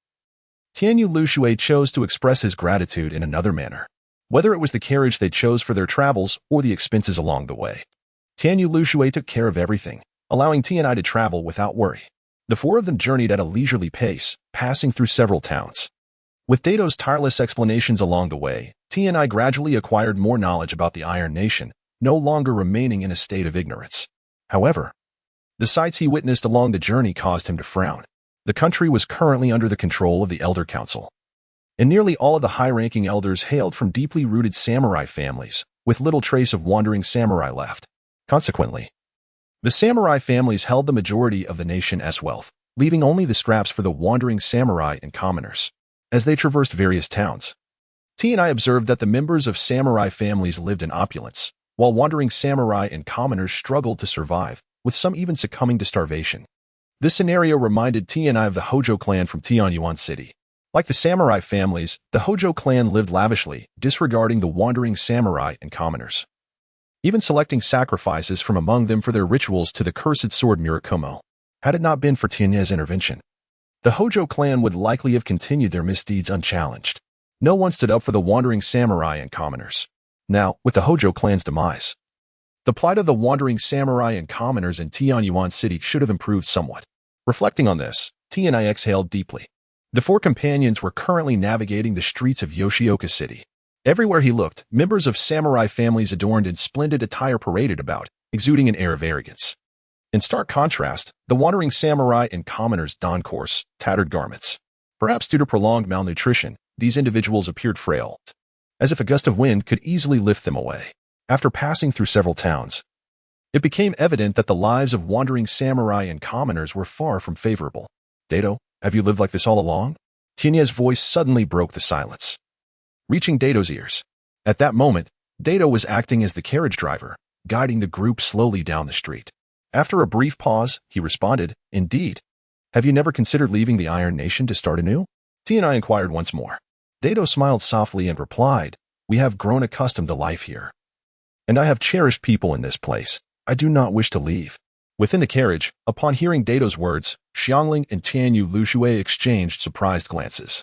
Tian Yulushui chose to express his gratitude in another manner. Whether it was the carriage they chose for their travels or the expenses along the way, Tian Yulushui took care of everything, allowing Tianai to travel without worry. The four of them journeyed at a leisurely pace, passing through several towns. With Dato's tireless explanations along the way, Tianai gradually acquired more knowledge about the Iron Nation, no longer remaining in a state of ignorance. However, the sights he witnessed along the journey caused him to frown. The country was currently under the control of the Elder Council, and nearly all of the high-ranking elders hailed from deeply rooted samurai families, with little trace of wandering samurai left. Consequently, the samurai families held the majority of the nation's wealth, leaving only the scraps for the wandering samurai and commoners. As they traversed various towns, Tianai observed that the members of samurai families lived in opulence, while wandering samurai and commoners struggled to survive, with some even succumbing to starvation. This scenario reminded Tianai of the Hojo clan from Tianyuan City. Like the samurai families, the Hojo clan lived lavishly, disregarding the wandering samurai and commoners, even selecting sacrifices from among them for their rituals to the cursed sword Murakumo. Had it not been for Tianai's intervention, the Hojo clan would likely have continued their misdeeds unchallenged. No one stood up for the wandering samurai and commoners. Now, with the Hojo clan's demise, the plight of the wandering samurai and commoners in Tianyuan City should have improved somewhat. Reflecting on this, Tianai exhaled deeply. The four companions were currently navigating the streets of Yoshioka City. Everywhere he looked, members of samurai families adorned in splendid attire paraded about, exuding an air of arrogance. In stark contrast, the wandering samurai and commoners donned coarse, tattered garments. Perhaps due to prolonged malnutrition, these individuals appeared frail, as if a gust of wind could easily lift them away. After passing through several towns, it became evident that the lives of wandering samurai and commoners were far from favorable. Dato, have you lived like this all along? Tinya's voice suddenly broke the silence, reaching Dato's ears. At that moment, Dato was acting as the carriage driver, guiding the group slowly down the street. After a brief pause, he responded, "Indeed. Have you never considered leaving the Iron Nation to start anew?" Tianai inquired once more. Dato smiled softly and replied, "We have grown accustomed to life here, and I have cherished people in this place. I do not wish to leave." Within the carriage, upon hearing Dato's words, Xiangling and Tianyu Lushui exchanged surprised glances,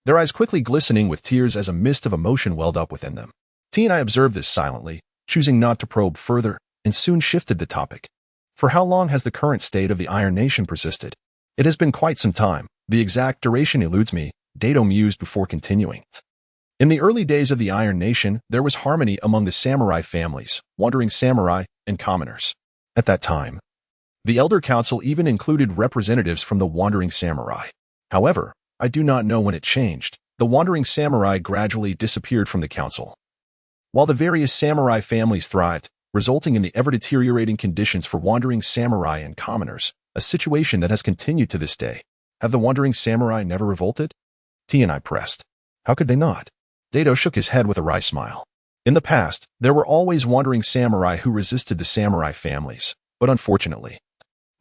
their eyes quickly glistening with tears as a mist of emotion welled up within them. Tianai observed this silently, choosing not to probe further, and soon shifted the topic. "For how long has the current state of the Iron Nation persisted?" "It has been quite some time. The exact duration eludes me," Dato mused before continuing. "In the early days of the Iron Nation, there was harmony among the samurai families, wandering samurai, and commoners. At that time, the Elder Council even included representatives from the wandering samurai. However, I do not know when it changed. The wandering samurai gradually disappeared from the council, while the various samurai families thrived, resulting in the ever-deteriorating conditions for wandering samurai and commoners, a situation that has continued to this day. Have the wandering samurai never revolted?" Tianai pressed. "How could they not?" Dato shook his head with a wry smile. "In the past, there were always wandering samurai who resisted the samurai families, but unfortunately,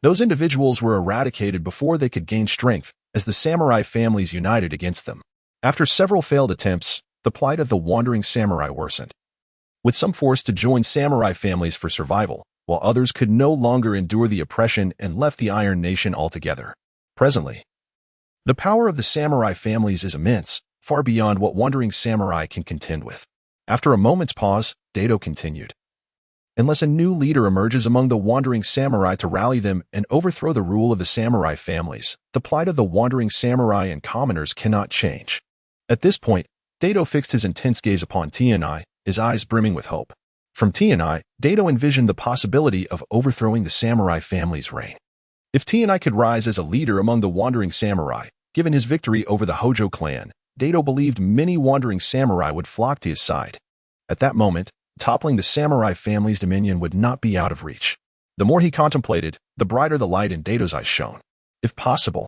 those individuals were eradicated before they could gain strength as the samurai families united against them. After several failed attempts, the plight of the wandering samurai worsened, with some forced to join samurai families for survival, while others could no longer endure the oppression and left the Iron Nation altogether. Presently, the power of the samurai families is immense, far beyond what wandering samurai can contend with." After a moment's pause, Dato continued, "Unless a new leader emerges among the wandering samurai to rally them and overthrow the rule of the samurai families, the plight of the wandering samurai and commoners cannot change." At this point, Dato fixed his intense gaze upon Tianai, his eyes brimming with hope. From Tianai, Dato envisioned the possibility of overthrowing the samurai family's reign. If Tianai could rise as a leader among the wandering samurai, given his victory over the Hojo clan, Dato believed many wandering samurai would flock to his side. At that moment, toppling the samurai family's dominion would not be out of reach. The more he contemplated, the brighter the light in Dato's eyes shone. If possible,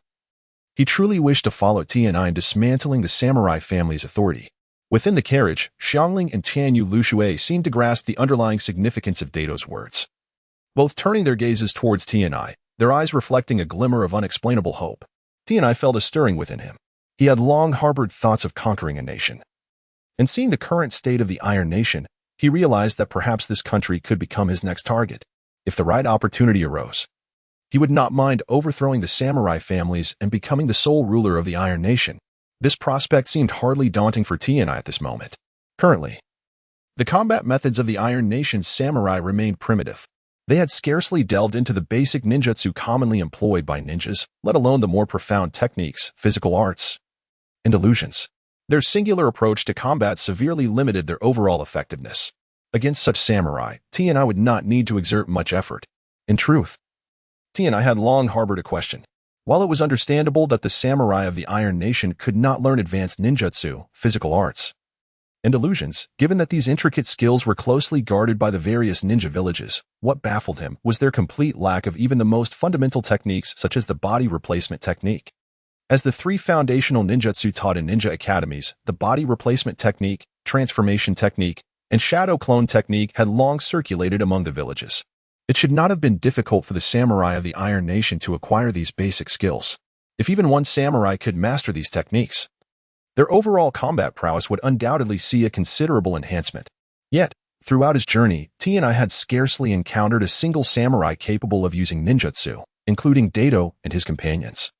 he truly wished to follow Tianai in dismantling the samurai family's authority. Within the carriage, Xiangling and Tianyu Lushui seemed to grasp the underlying significance of Dato's words, both turning their gazes towards Tianai, their eyes reflecting a glimmer of unexplainable hope. Tianai felt a stirring within him. He had long harbored thoughts of conquering a nation, and seeing the current state of the Iron Nation, he realized that perhaps this country could become his next target. If the right opportunity arose, he would not mind overthrowing the samurai families and becoming the sole ruler of the Iron Nation. This prospect seemed hardly daunting for Tianai at this moment. Currently, the combat methods of the Iron Nation's samurai remained primitive. They had scarcely delved into the basic ninjutsu commonly employed by ninjas, let alone the more profound techniques, physical arts, and illusions. Their singular approach to combat severely limited their overall effectiveness. Against such samurai, Tianai would not need to exert much effort. In truth, Tianai had long harbored a question. While it was understandable that the samurai of the Iron Nation could not learn advanced ninjutsu, physical arts, and illusions, given that these intricate skills were closely guarded by the various ninja villages, what baffled him was their complete lack of even the most fundamental techniques such as the body replacement technique. As the three foundational ninjutsu taught in ninja academies, the body replacement technique, transformation technique, and shadow clone technique had long circulated among the villages. It should not have been difficult for the samurai of the Iron Nation to acquire these basic skills. If even one samurai could master these techniques, their overall combat prowess would undoubtedly see a considerable enhancement. Yet, throughout his journey, Tianai had scarcely encountered a single samurai capable of using ninjutsu, including Dato and his companions,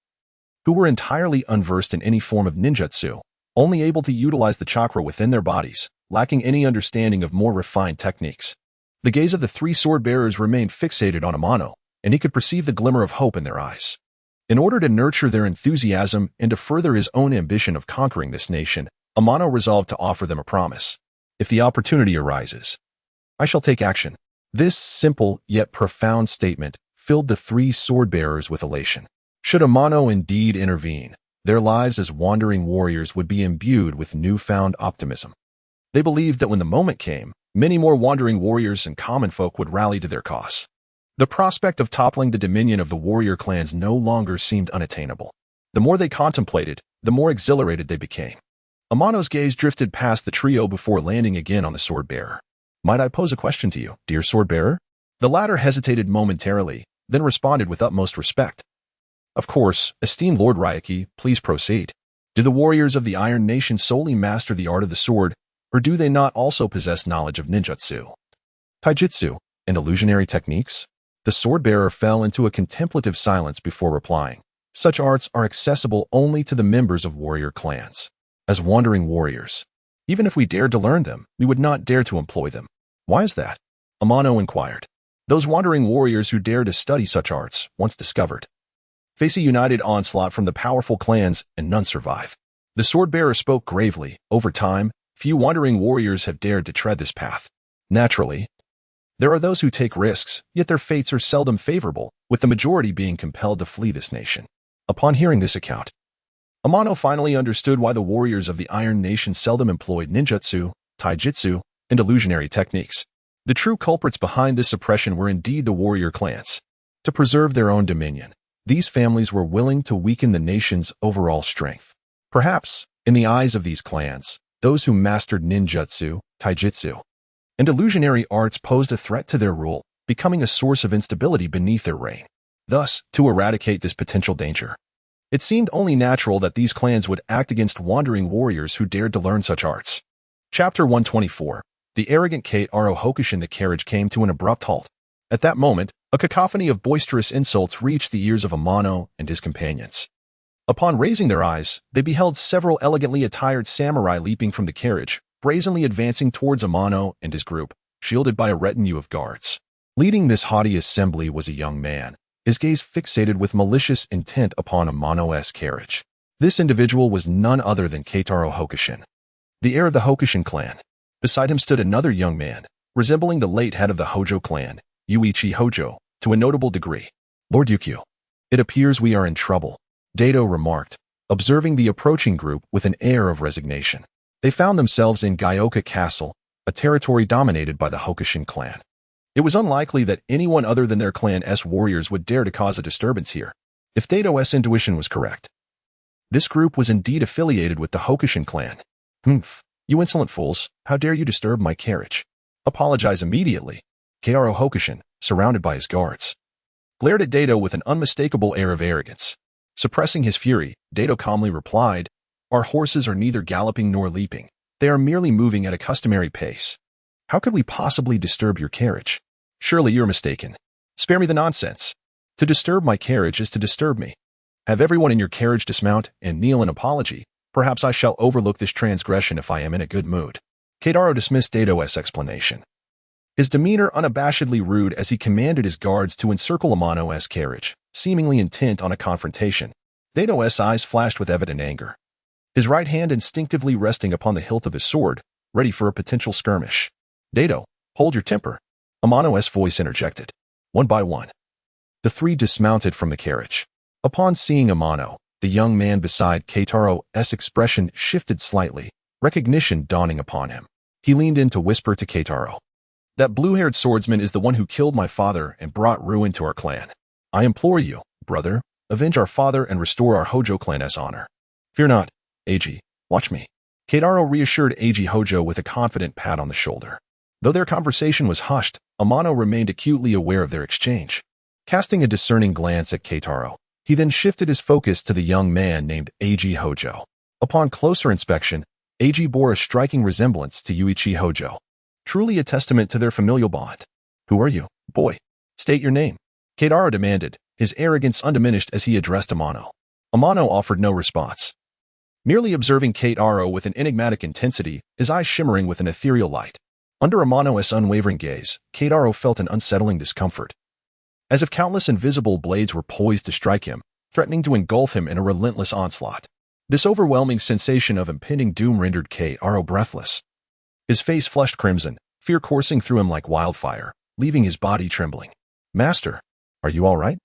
who were entirely unversed in any form of ninjutsu, only able to utilize the chakra within their bodies, lacking any understanding of more refined techniques. The gaze of the three sword-bearers remained fixated on Amano, and he could perceive the glimmer of hope in their eyes. In order to nurture their enthusiasm and to further his own ambition of conquering this nation, Amano resolved to offer them a promise. If the opportunity arises, I shall take action. This simple yet profound statement filled the three sword-bearers with elation. Should Amano indeed intervene, Their lives as wandering warriors would be imbued with newfound optimism. They believed that when the moment came, many more wandering warriors and common folk would rally to their cause. The prospect of toppling the dominion of the warrior clans no longer seemed unattainable. The more they contemplated, the more exhilarated they became. Amano's gaze drifted past the trio before landing again on the sword-bearer. "Might I pose a question to you, dear sword-bearer?" The latter hesitated momentarily, then responded with utmost respect. "Of course, esteemed Lord Raikage, please proceed. Do the warriors of the Iron Nation solely master the art of the sword, or do they not also possess knowledge of ninjutsu, taijutsu, and illusionary techniques?" The sword-bearer fell into a contemplative silence before replying. "Such arts are accessible only to the members of warrior clans. As wandering warriors, even if we dared to learn them, we would not dare to employ them." "Why is that?" Amano inquired. "Those wandering warriors who dare to study such arts, once discovered, face a united onslaught from the powerful clans, and none survive." The sword-bearer spoke gravely. "Over time, few wandering warriors have dared to tread this path. Naturally, there are those who take risks, yet their fates are seldom favorable, with the majority being compelled to flee this nation." Upon hearing this account, Amano finally understood why the warriors of the Iron Nation seldom employed ninjutsu, taijutsu, and illusionary techniques. The true culprits behind this suppression were indeed the warrior clans. To preserve their own dominion, these families were willing to weaken the nation's overall strength. Perhaps, in the eyes of these clans, those who mastered ninjutsu, taijutsu, and illusionary arts posed a threat to their rule, becoming a source of instability beneath their reign. Thus, to eradicate this potential danger, it seemed only natural that these clans would act against wandering warriors who dared to learn such arts. Chapter 124. The arrogant Keitaro Hokushin. The carriage came to an abrupt halt. At that moment, a cacophony of boisterous insults reached the ears of Amano and his companions. Upon raising their eyes, they beheld several elegantly attired samurai leaping from the carriage, brazenly advancing towards Amano and his group, shielded by a retinue of guards. Leading this haughty assembly was a young man, his gaze fixated with malicious intent upon Amano's carriage. This individual was none other than Keitaro Hokushin, the heir of the Hokushin clan. Beside him stood another young man, resembling the late head of the Hojo clan, Uchiha Hojo, to a notable degree. "Lord Ukyo, it appears we are in trouble," Dato remarked, observing the approaching group with an air of resignation. They found themselves in Gyoka Castle, a territory dominated by the Hokushin clan. It was unlikely that anyone other than their clan's warriors would dare to cause a disturbance here. If Dato's intuition was correct, this group was indeed affiliated with the Hokushin clan. "Humph, you insolent fools, how dare you disturb my carriage? Apologize immediately." Keitaro Hokushin, surrounded by his guards, glared at Dato with an unmistakable air of arrogance. Suppressing his fury, Dato calmly replied, "Our horses are neither galloping nor leaping. They are merely moving at a customary pace. How could we possibly disturb your carriage? Surely you're mistaken. Spare me the nonsense. To disturb my carriage is to disturb me. Have everyone in your carriage dismount and kneel in apology. Perhaps I shall overlook this transgression if I am in a good mood." Keitaro dismissed Dato's explanation, his demeanor unabashedly rude as he commanded his guards to encircle Amano's carriage, seemingly intent on a confrontation. Dato's eyes flashed with evident anger, his right hand instinctively resting upon the hilt of his sword, ready for a potential skirmish. "Dato, hold your temper," Amano's voice interjected. One by one, the three dismounted from the carriage. Upon seeing Amano, the young man beside Keitaro's expression shifted slightly, recognition dawning upon him. He leaned in to whisper to Keitaro, "That blue-haired swordsman is the one who killed my father and brought ruin to our clan. I implore you, brother, avenge our father and restore our Hojo clan's honor." "Fear not, Eiji, watch me." Keitaro reassured Eiji Hojo with a confident pat on the shoulder. Though their conversation was hushed, Amano remained acutely aware of their exchange. Casting a discerning glance at Keitaro, he then shifted his focus to the young man named Eiji Hojo. Upon closer inspection, Eiji bore a striking resemblance to Uchiha Hojo, truly a testament to their familial bond. "Who are you, boy? State your name," Keitaro demanded, his arrogance undiminished as he addressed Amano. Amano offered no response, merely observing Keitaro with an enigmatic intensity, his eyes shimmering with an ethereal light. Under Amano's unwavering gaze, Keitaro felt an unsettling discomfort, as if countless invisible blades were poised to strike him, threatening to engulf him in a relentless onslaught. This overwhelming sensation of impending doom rendered Keitaro breathless. His face flushed crimson, fear coursing through him like wildfire, leaving his body trembling. "Master, are you all right?"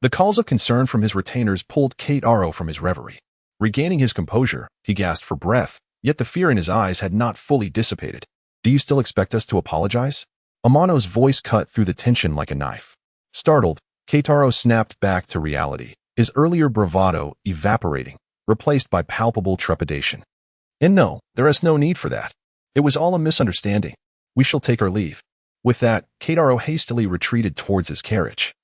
The calls of concern from his retainers pulled Keitaro from his reverie. Regaining his composure, he gasped for breath, yet the fear in his eyes had not fully dissipated. Do you still expect us to apologize? Amano's voice cut through the tension like a knife. Startled, Keitaro snapped back to reality, his earlier bravado evaporating, replaced by palpable trepidation. And no, there is no need for that. It was all a misunderstanding. We shall take our leave. With that, Keitaro hastily retreated towards his carriage,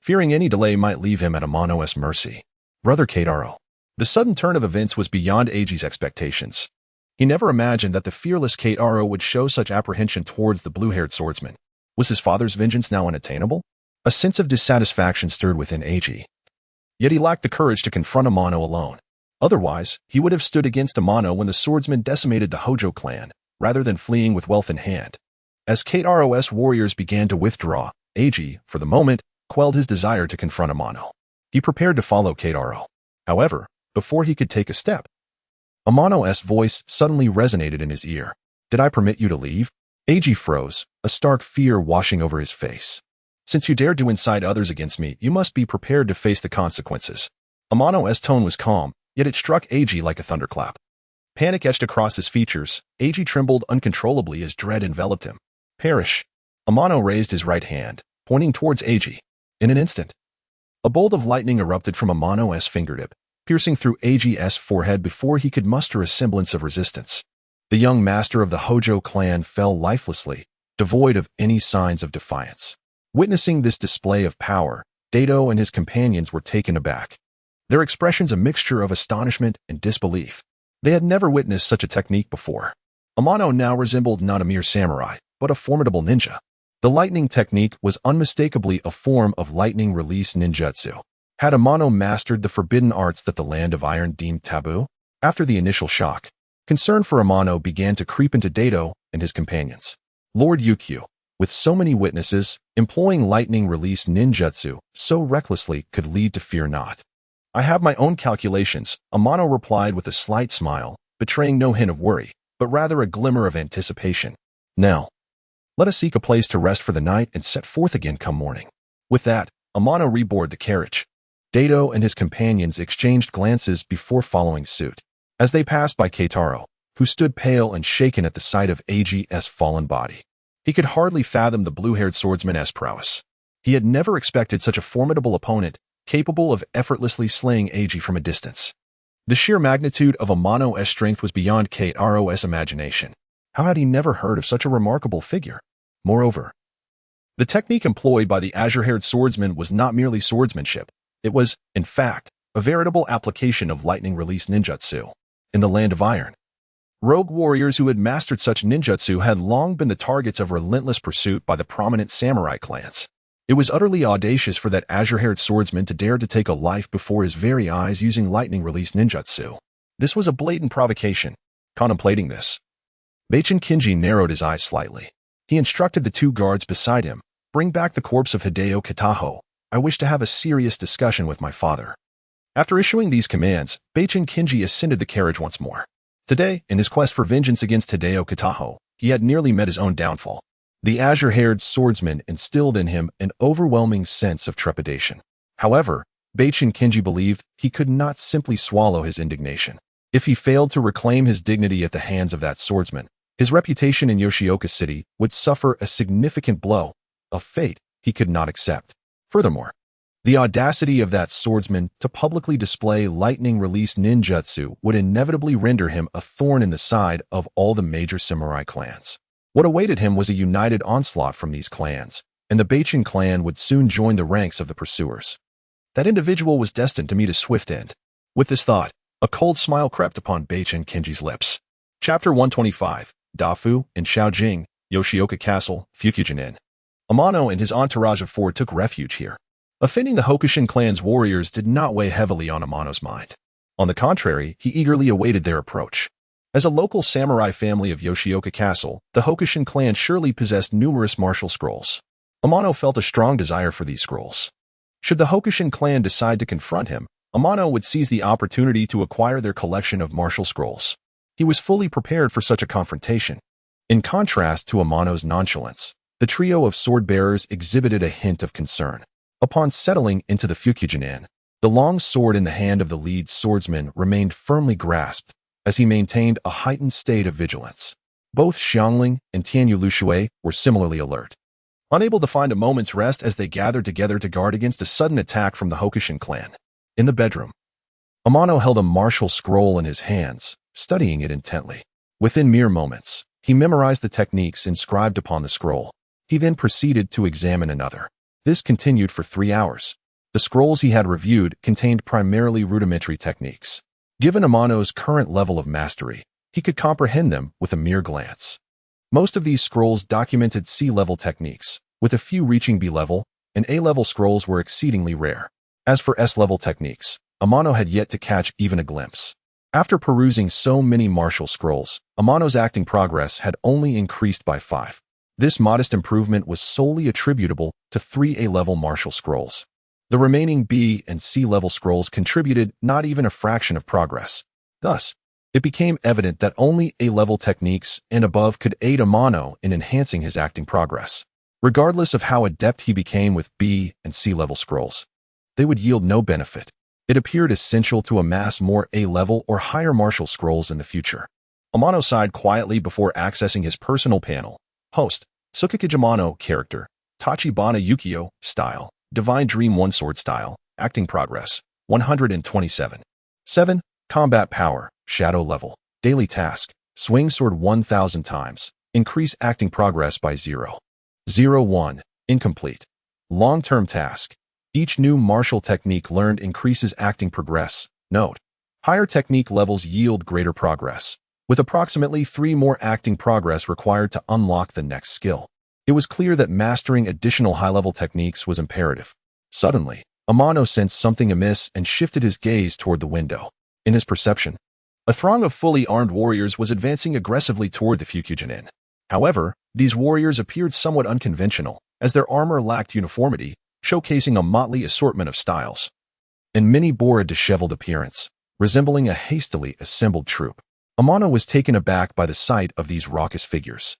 fearing any delay might leave him at Amano's mercy. Brother Keitaro. The sudden turn of events was beyond Eiji's expectations. He never imagined that the fearless Keitaro would show such apprehension towards the blue-haired swordsman. Was his father's vengeance now unattainable? A sense of dissatisfaction stirred within Eiji. Yet he lacked the courage to confront Amano alone. Otherwise, he would have stood against Amano when the swordsman decimated the Hojo clan, rather than fleeing with wealth in hand. As Keitaro's warriors began to withdraw, Eiji, for the moment, quelled his desire to confront Amano. He prepared to follow Keitaro. However, before he could take a step, Amano's voice suddenly resonated in his ear. Did I permit you to leave? Eiji froze, a stark fear washing over his face. Since you dared to incite others against me, you must be prepared to face the consequences. Amano's tone was calm, yet it struck Eiji like a thunderclap. Panic etched across his features, Eiji trembled uncontrollably as dread enveloped him. Perish. Amano raised his right hand, pointing towards Eiji. In an instant, a bolt of lightning erupted from Amano's fingertip, piercing through Eiji's forehead before he could muster a semblance of resistance. The young master of the Hojo clan fell lifelessly, devoid of any signs of defiance. Witnessing this display of power, Dato and his companions were taken aback, their expressions a mixture of astonishment and disbelief. They had never witnessed such a technique before. Amano now resembled not a mere samurai, but a formidable ninja. The lightning technique was unmistakably a form of lightning release ninjutsu. Had Amano mastered the forbidden arts that the Land of Iron deemed taboo? After the initial shock, concern for Amano began to creep into Dato and his companions. Lord Ukyo, with so many witnesses, employing lightning release ninjutsu so recklessly could lead to fear not. I have my own calculations, Amano replied with a slight smile, betraying no hint of worry, but rather a glimmer of anticipation. Now, let us seek a place to rest for the night and set forth again come morning. With that, Amano reboarded the carriage. Dato and his companions exchanged glances before following suit. As they passed by Keitaro, who stood pale and shaken at the sight of Eiji's fallen body. He could hardly fathom the blue-haired swordsman's prowess. He had never expected such a formidable opponent, capable of effortlessly slaying Eiji from a distance. The sheer magnitude of Amano's strength was beyond Keitaro's imagination. How had he never heard of such a remarkable figure? Moreover, the technique employed by the azure-haired swordsman was not merely swordsmanship. It was, in fact, a veritable application of lightning release ninjutsu. In the Land of Iron, rogue warriors who had mastered such ninjutsu had long been the targets of relentless pursuit by the prominent samurai clans. It was utterly audacious for that azure-haired swordsman to dare to take a life before his very eyes using lightning release ninjutsu. This was a blatant provocation. Contemplating this, Baichin Kinji narrowed his eyes slightly. He instructed the two guards beside him, "Bring back the corpse of Hideo Kitaho. I wish to have a serious discussion with my father." After issuing these commands, Baichin Kinji ascended the carriage once more. Today, in his quest for vengeance against Hideo Kitaho, he had nearly met his own downfall. The azure-haired swordsman instilled in him an overwhelming sense of trepidation. However, Baichin Kinji believed he could not simply swallow his indignation. If he failed to reclaim his dignity at the hands of that swordsman, his reputation in Yoshioka City would suffer a significant blow, a fate he could not accept. Furthermore, the audacity of that swordsman to publicly display lightning release ninjutsu would inevitably render him a thorn in the side of all the major samurai clans. What awaited him was a united onslaught from these clans, and the Baichin clan would soon join the ranks of the pursuers. That individual was destined to meet a swift end. With this thought, a cold smile crept upon Baichin Kinji's lips. Chapter 125, Dafu, in Shaojing, Yoshioka Castle, Fukugen. Amano and his entourage of four took refuge here. Offending the Hokushin clan's warriors did not weigh heavily on Amano's mind. On the contrary, he eagerly awaited their approach. As a local samurai family of Yoshioka Castle, the Hokushin clan surely possessed numerous martial scrolls. Amano felt a strong desire for these scrolls. Should the Hokushin clan decide to confront him, Amano would seize the opportunity to acquire their collection of martial scrolls. He was fully prepared for such a confrontation. In contrast to Amano's nonchalance, the trio of sword-bearers exhibited a hint of concern. Upon settling into the Fukugen, The long sword in the hand of the lead swordsman remained firmly grasped as he maintained a heightened state of vigilance. Both Xiangling and Tianyu Lushui were similarly alert, unable to find a moment's rest as they gathered together to guard against a sudden attack from the Hokushin clan. In the bedroom, Amano held a martial scroll in his hands, studying it intently. Within mere moments, he memorized the techniques inscribed upon the scroll. He then proceeded to examine another. This continued for 3 hours. The scrolls he had reviewed contained primarily rudimentary techniques. Given Amano's current level of mastery, he could comprehend them with a mere glance. Most of these scrolls documented C-level techniques, with a few reaching B-level, and A-level scrolls were exceedingly rare. As for S-level techniques, Amano had yet to catch even a glimpse. After perusing so many martial scrolls, Amano's acting progress had only increased by 5. This modest improvement was solely attributable to 3 A-level martial scrolls. The remaining B and C-level scrolls contributed not even a fraction of progress. Thus, it became evident that only A-level techniques and above could aid Amano in enhancing his acting progress. Regardless of how adept he became with B and C-level scrolls, they would yield no benefit. It appeared essential to amass more A-level or higher martial scrolls in the future. Amano sighed quietly before accessing his personal panel. Host, Tsukikage Amano, character, Tachibana Ukyo, style, Divine Dream 1 sword style, acting progress, 127. 7. Combat power, shadow level, daily task, swing sword 1,000 times, increase acting progress by 0. 1. Incomplete. Long-term task. Each new martial technique learned increases acting progress. Note: higher technique levels yield greater progress, with approximately 3 more acting progress required to unlock the next skill. It was clear that mastering additional high-level techniques was imperative. Suddenly, Amano sensed something amiss and shifted his gaze toward the window. In his perception, a throng of fully armed warriors was advancing aggressively toward the Fukyujin Inn. However, these warriors appeared somewhat unconventional, as their armor lacked uniformity, showcasing a motley assortment of styles. And many bore a disheveled appearance, resembling a hastily assembled troop. Amano was taken aback by the sight of these raucous figures.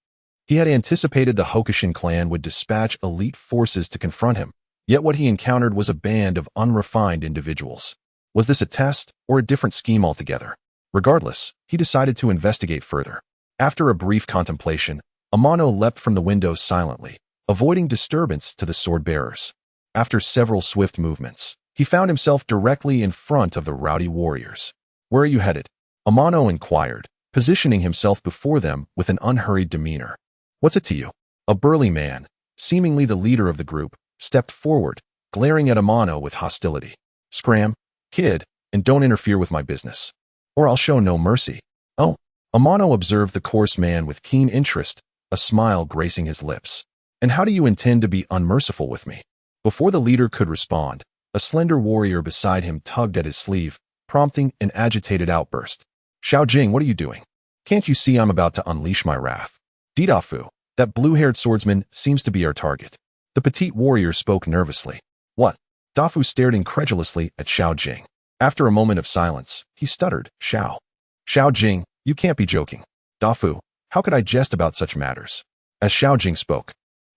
He had anticipated the Hokushin clan would dispatch elite forces to confront him, yet what he encountered was a band of unrefined individuals. Was this a test or a different scheme altogether? Regardless, he decided to investigate further. After a brief contemplation, Amano leapt from the window silently, avoiding disturbance to the sword-bearers. After several swift movements, he found himself directly in front of the rowdy warriors. "Where are you headed?" Amano inquired, positioning himself before them with an unhurried demeanor. "What's it to you?" A burly man, seemingly the leader of the group, stepped forward, glaring at Amano with hostility. "Scram, kid, and don't interfere with my business, or I'll show no mercy." "Oh." Amano observed the coarse man with keen interest, a smile gracing his lips. "And how do you intend to be unmerciful with me?" Before the leader could respond, a slender warrior beside him tugged at his sleeve, prompting an agitated outburst. "Xiao Jing, what are you doing? Can't you see I'm about to unleash my wrath?" "Didafu, that blue-haired swordsman seems to be our target." The petite warrior spoke nervously. "What?" Dafu stared incredulously at Xiao Jing. After a moment of silence, he stuttered, Xiao Jing, you can't be joking." "Dafu, how could I jest about such matters?" As Xiao Jing spoke,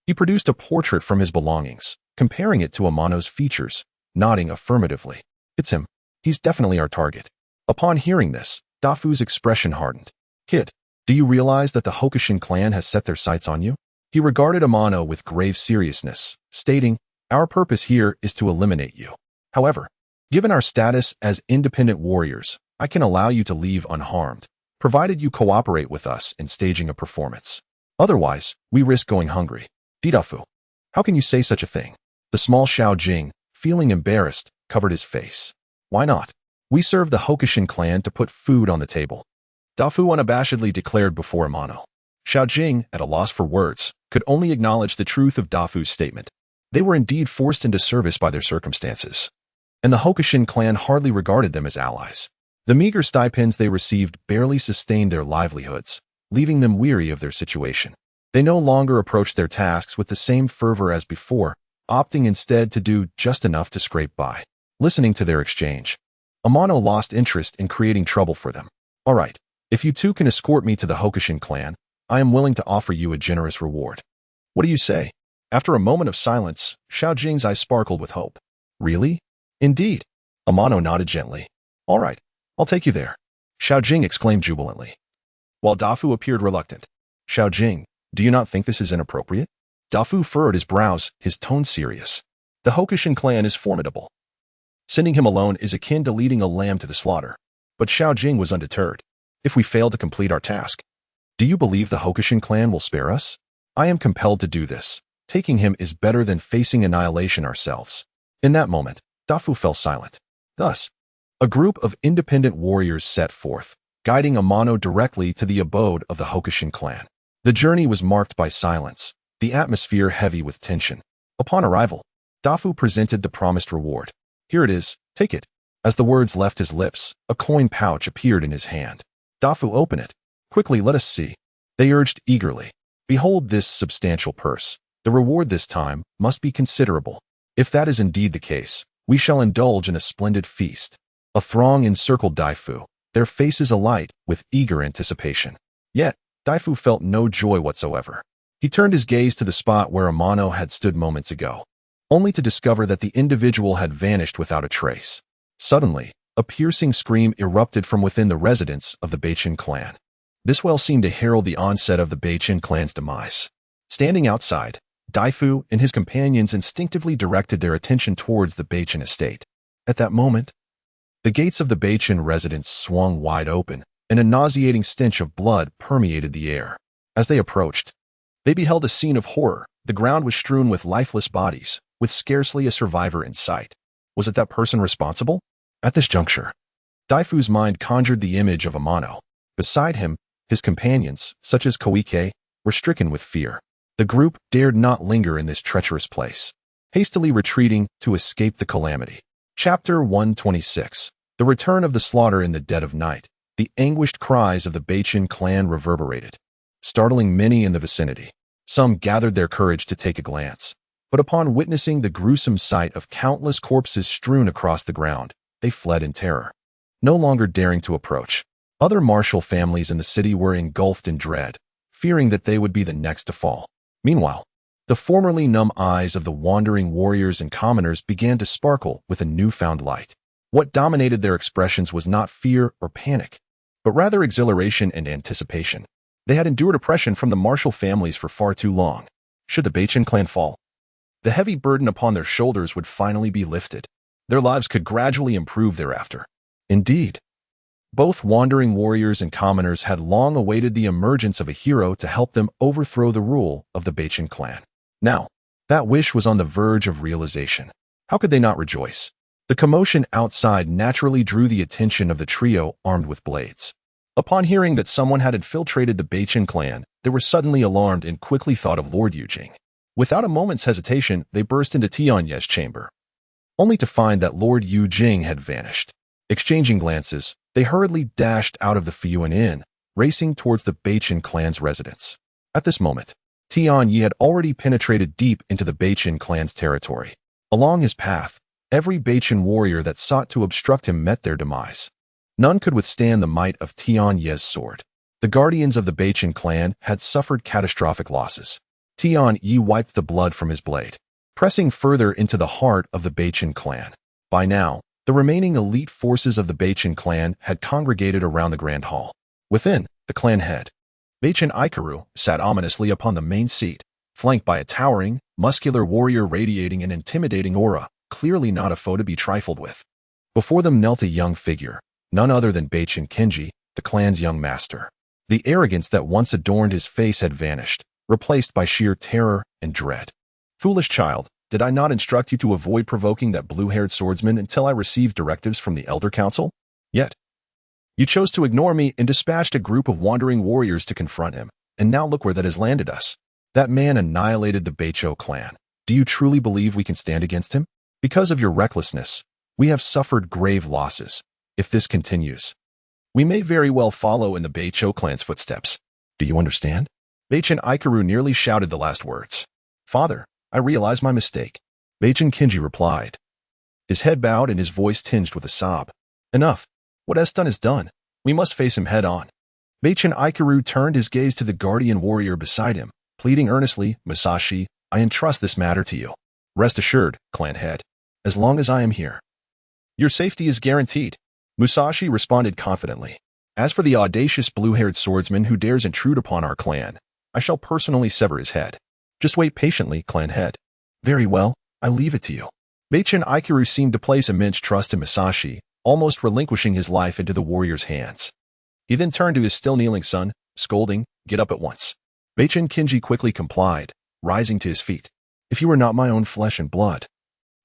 he produced a portrait from his belongings, comparing it to Amano's features, nodding affirmatively. "It's him. He's definitely our target." Upon hearing this, Dafu's expression hardened. "Kid, do you realize that the Hokushin clan has set their sights on you?" He regarded Amano with grave seriousness, stating, "Our purpose here is to eliminate you. However, given our status as independent warriors, I can allow you to leave unharmed, provided you cooperate with us in staging a performance. Otherwise, we risk going hungry." "Didafu, how can you say such a thing?" The small Xiao Jing, feeling embarrassed, covered his face. "Why not? We serve the Hokushin clan to put food on the table," Dafu unabashedly declared before Amano. Xiao Jing, at a loss for words, could only acknowledge the truth of Dafu's statement. They were indeed forced into service by their circumstances, and the Hokushin clan hardly regarded them as allies. The meager stipends they received barely sustained their livelihoods, leaving them weary of their situation. They no longer approached their tasks with the same fervor as before, opting instead to do just enough to scrape by. Listening to their exchange, Amano lost interest in creating trouble for them. "All right, if you two can escort me to the Hokushin clan, I am willing to offer you a generous reward. What do you say?" After a moment of silence, Xiao Jing's eyes sparkled with hope. "Really?" "Indeed. Amano nodded gently. All right, I'll take you there. Xiaojing exclaimed jubilantly, while Dafu appeared reluctant. Xiaojing, do you not think this is inappropriate? Dafu furrowed his brows, his tone serious. The Hokushin clan is formidable. Sending him alone is akin to leading a lamb to the slaughter. But Xiaojing was undeterred. If we fail to complete our task, do you believe the Hokushin clan will spare us? I am compelled to do this. Taking him is better than facing annihilation ourselves. In that moment, Dafu fell silent. Thus, a group of independent warriors set forth, guiding Amano directly to the abode of the Hokushin clan. The journey was marked by silence, the atmosphere heavy with tension. Upon arrival, Dafu presented the promised reward. Here it is, take it. As the words left his lips, a coin pouch appeared in his hand. Dafu, open it. Quickly, let us see. They urged eagerly. Behold this substantial purse. The reward this time must be considerable. If that is indeed the case, we shall indulge in a splendid feast. A throng encircled Daifu, their faces alight with eager anticipation. Yet, Daifu felt no joy whatsoever. He turned his gaze to the spot where Amano had stood moments ago, only to discover that the individual had vanished without a trace. Suddenly, a piercing scream erupted from within the residence of the Beichin clan. This well seemed to herald the onset of the Beichin clan's demise. Standing outside, Daifu and his companions instinctively directed their attention towards the Beichin estate. At that moment, the gates of the Beichin residence swung wide open, and a nauseating stench of blood permeated the air. As they approached, they beheld a scene of horror. The ground was strewn with lifeless bodies, with scarcely a survivor in sight. Was it that person responsible? At this juncture, Daifu's mind conjured the image of Amano. Beside him, his companions, such as Koike, were stricken with fear. The group dared not linger in this treacherous place, hastily retreating to escape the calamity. Chapter 126. The return of the slaughter in the dead of night. The anguished cries of the Beichin clan reverberated, startling many in the vicinity. Some gathered their courage to take a glance, but upon witnessing the gruesome sight of countless corpses strewn across the ground, they fled in terror, no longer daring to approach. Other martial families in the city were engulfed in dread, fearing that they would be the next to fall. Meanwhile, the formerly numb eyes of the wandering warriors and commoners began to sparkle with a newfound light. What dominated their expressions was not fear or panic, but rather exhilaration and anticipation. They had endured oppression from the martial families for far too long. Should the Beichin clan fall, the heavy burden upon their shoulders would finally be lifted. Their lives could gradually improve thereafter. Indeed, both wandering warriors and commoners had long awaited the emergence of a hero to help them overthrow the rule of the Beichin clan. Now, that wish was on the verge of realization. How could they not rejoice? The commotion outside naturally drew the attention of the trio armed with blades. Upon hearing that someone had infiltrated the Beichin clan, they were suddenly alarmed and quickly thought of Lord Yujing. Without a moment's hesitation, they burst into Tianye's chamber, only to find that Lord Yujing had vanished. Exchanging glances, they hurriedly dashed out of the Fuyuan Inn, racing towards the Beichin clan's residence. At this moment, Tianyi had already penetrated deep into the Beichin clan's territory. Along his path, every Beichin warrior that sought to obstruct him met their demise. None could withstand the might of Tianye's sword. The guardians of the Beichin clan had suffered catastrophic losses. Tianyi wiped the blood from his blade, pressing further into the heart of the Beichin clan. By now, the remaining elite forces of the Beichin clan had congregated around the grand hall. Within, the clan head, Beichin Ikaru, sat ominously upon the main seat, flanked by a towering, muscular warrior radiating an intimidating aura, clearly not a foe to be trifled with. Before them knelt a young figure, none other than Beichin Kenji, the clan's young master. The arrogance that once adorned his face had vanished, replaced by sheer terror and dread. Foolish child, did I not instruct you to avoid provoking that blue-haired swordsman until I received directives from the Elder Council? Yet, you chose to ignore me and dispatched a group of wandering warriors to confront him, and now look where that has landed us. That man annihilated the Beicho clan. Do you truly believe we can stand against him? Because of your recklessness, we have suffered grave losses. If this continues, we may very well follow in the Beicho clan's footsteps. Do you understand? Beichin Ikaru nearly shouted the last words. Father, I realize my mistake. Beichin Kenji replied, his head bowed and his voice tinged with a sob. Enough. What has done is done. We must face him head on. Beichin Ikaru turned his gaze to the guardian warrior beside him, pleading earnestly, Musashi, I entrust this matter to you. Rest assured, clan head, as long as I am here, Your safety is guaranteed, Musashi responded confidently. As for the audacious blue-haired swordsman who dares intrude upon our clan, I shall personally sever his head. Just wait patiently, clan head. Very well, I leave it to you. Baichin Aikiru seemed to place immense trust in Musashi, almost relinquishing his life into the warrior's hands. He then turned to his still-kneeling son, scolding, "Get up at once." Baichin Kinji quickly complied, rising to his feet. If you were not my own flesh and blood,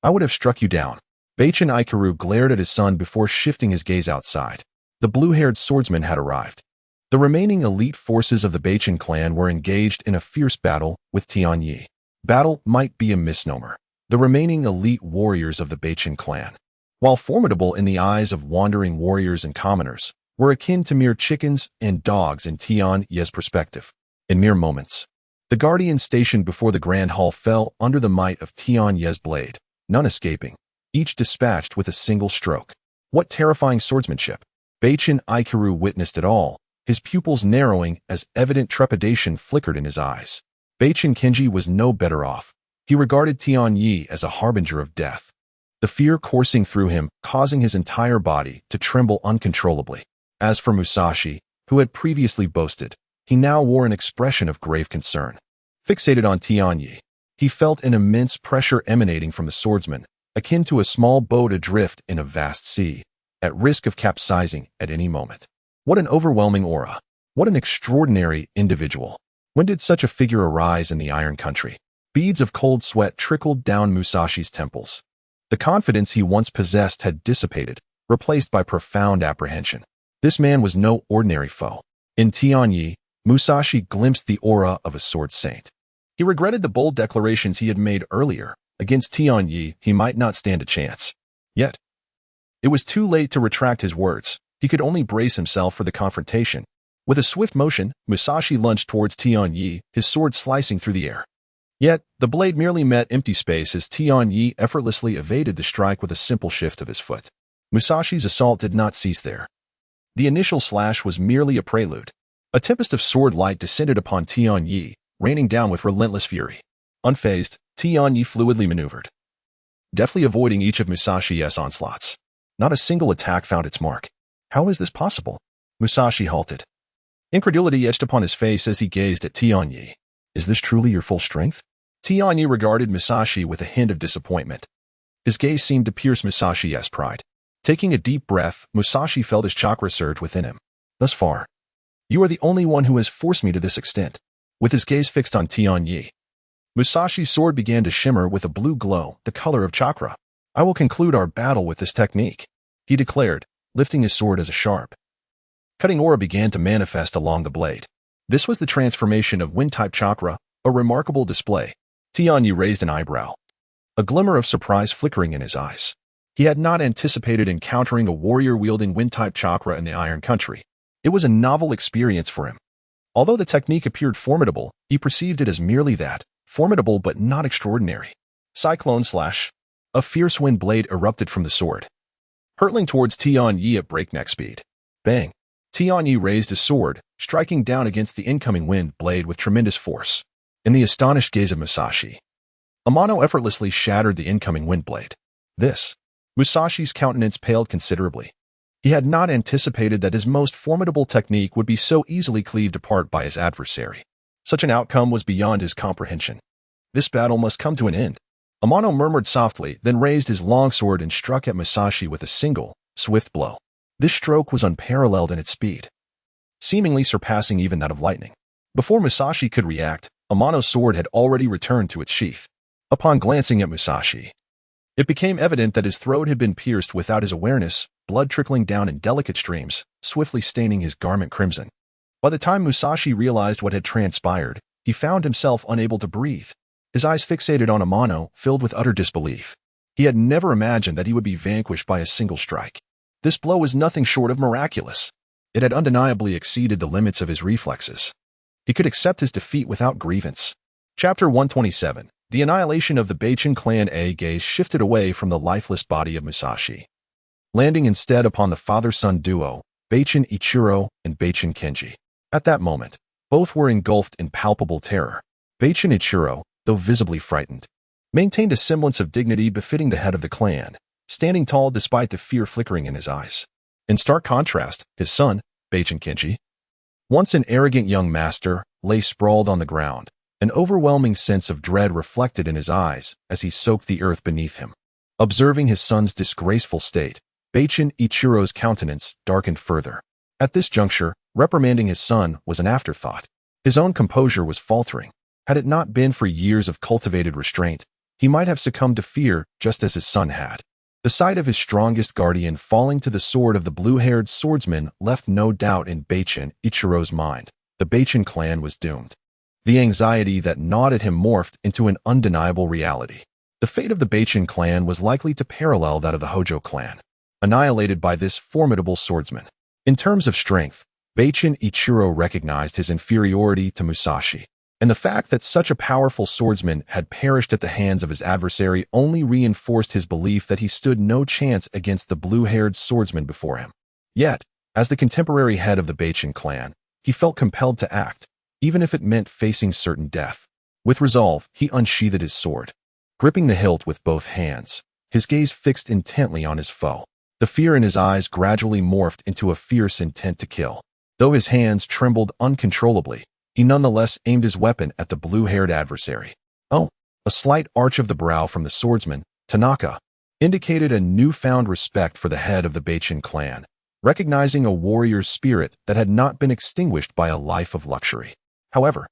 I would have struck you down. Baichin Aikiru glared at his son before shifting his gaze outside. The blue-haired swordsman had arrived. The remaining elite forces of the Baichin clan were engaged in a fierce battle with Tianyi. Battle might be a misnomer. The remaining elite warriors of the Baichin clan, while formidable in the eyes of wandering warriors and commoners, were akin to mere chickens and dogs in Tianyi's perspective. In mere moments, the guardians stationed before the Grand Hall fell under the might of Tianyi's blade, none escaping, each dispatched with a single stroke. What terrifying swordsmanship! Baichin Aikiru witnessed it all, his pupils narrowing as evident trepidation flickered in his eyes. Baichin Kinji was no better off. He regarded Tianyi as a harbinger of death. The fear coursing through him, causing his entire body to tremble uncontrollably. As for Musashi, who had previously boasted, he now wore an expression of grave concern. Fixated on Tianyi, he felt an immense pressure emanating from the swordsman, akin to a small boat adrift in a vast sea, at risk of capsizing at any moment. What an overwhelming aura! What an extraordinary individual! When did such a figure arise in the Iron Country? Beads of cold sweat trickled down Musashi's temples. The confidence he once possessed had dissipated, replaced by profound apprehension. This man was no ordinary foe. In Tianyi, Musashi glimpsed the aura of a sword saint. He regretted the bold declarations he had made earlier. Against Tianyi, he might not stand a chance. Yet, it was too late to retract his words. He could only brace himself for the confrontation. With a swift motion, Musashi lunged towards Tianyi, his sword slicing through the air. Yet, the blade merely met empty space as Tianyi effortlessly evaded the strike with a simple shift of his foot. Musashi's assault did not cease there. The initial slash was merely a prelude. A tempest of sword light descended upon Tianyi, raining down with relentless fury. Unfazed, Tianyi fluidly maneuvered, deftly avoiding each of Musashi's onslaughts. Not a single attack found its mark. How is this possible? Musashi halted. Incredulity etched upon his face as he gazed at Tianyi. Is this truly your full strength? Tianyi regarded Musashi with a hint of disappointment. His gaze seemed to pierce Musashi's pride. Taking a deep breath, Musashi felt his chakra surge within him. Thus far, you are the only one who has forced me to this extent. With his gaze fixed on Tianyi, Musashi's sword began to shimmer with a blue glow, the color of chakra. I will conclude our battle with this technique, he declared, lifting his sword as a sharp, cutting aura began to manifest along the blade. This was the transformation of wind-type chakra, a remarkable display. Tianyi raised an eyebrow, a glimmer of surprise flickering in his eyes. He had not anticipated encountering a warrior wielding wind-type chakra in the Iron Country. It was a novel experience for him. Although the technique appeared formidable, he perceived it as merely that, formidable but not extraordinary. Cyclone slash. A fierce wind blade erupted from the sword, hurtling towards Tianyi at breakneck speed. Bang! Tianyi raised his sword, striking down against the incoming wind blade with tremendous force. In the astonished gaze of Musashi, Amano effortlessly shattered the incoming wind blade. Musashi's countenance paled considerably. He had not anticipated that his most formidable technique would be so easily cleaved apart by his adversary. Such an outcome was beyond his comprehension. This battle must come to an end. Amano murmured softly, then raised his long sword and struck at Musashi with a single, swift blow. This stroke was unparalleled in its speed, seemingly surpassing even that of lightning. Before Musashi could react, Amano's sword had already returned to its sheath. Upon glancing at Musashi, it became evident that his throat had been pierced without his awareness, blood trickling down in delicate streams, swiftly staining his garment crimson. By the time Musashi realized what had transpired, he found himself unable to breathe. His eyes fixated on Amano, filled with utter disbelief. He had never imagined that he would be vanquished by a single strike. This blow was nothing short of miraculous. It had undeniably exceeded the limits of his reflexes. He could accept his defeat without grievance. Chapter 127. The annihilation of the Baichin clan. A gaze shifted away from the lifeless body of Musashi, landing instead upon the father-son duo, Baichin Ichiro and Baichin Kenji. At that moment, both were engulfed in palpable terror. Baichin Ichiro, though visibly frightened, maintained a semblance of dignity befitting the head of the clan. standing tall despite the fear flickering in his eyes. In stark contrast, his son, Beichin Kenji, once an arrogant young master, lay sprawled on the ground, an overwhelming sense of dread reflected in his eyes as he soaked the earth beneath him. Observing his son's disgraceful state, Beichin Ichiro's countenance darkened further. At this juncture, reprimanding his son was an afterthought. His own composure was faltering. Had it not been for years of cultivated restraint, he might have succumbed to fear just as his son had. The sight of his strongest guardian falling to the sword of the blue-haired swordsman left no doubt in Beichin Ichiro's mind. The Beichin clan was doomed. The anxiety that gnawed at him morphed into an undeniable reality. The fate of the Beichin clan was likely to parallel that of the Hojo clan, annihilated by this formidable swordsman. In terms of strength, Beichin Ichiro recognized his inferiority to Musashi, and the fact that such a powerful swordsman had perished at the hands of his adversary only reinforced his belief that he stood no chance against the blue-haired swordsman before him. Yet, as the contemporary head of the Beichin clan, he felt compelled to act, even if it meant facing certain death. With resolve, he unsheathed his sword. Gripping the hilt with both hands, his gaze fixed intently on his foe. The fear in his eyes gradually morphed into a fierce intent to kill. Though his hands trembled uncontrollably, he nonetheless aimed his weapon at the blue-haired adversary. Oh! A slight arch of the brow from the swordsman, Tanaka, indicated a newfound respect for the head of the Beichin clan, recognizing a warrior's spirit that had not been extinguished by a life of luxury. However,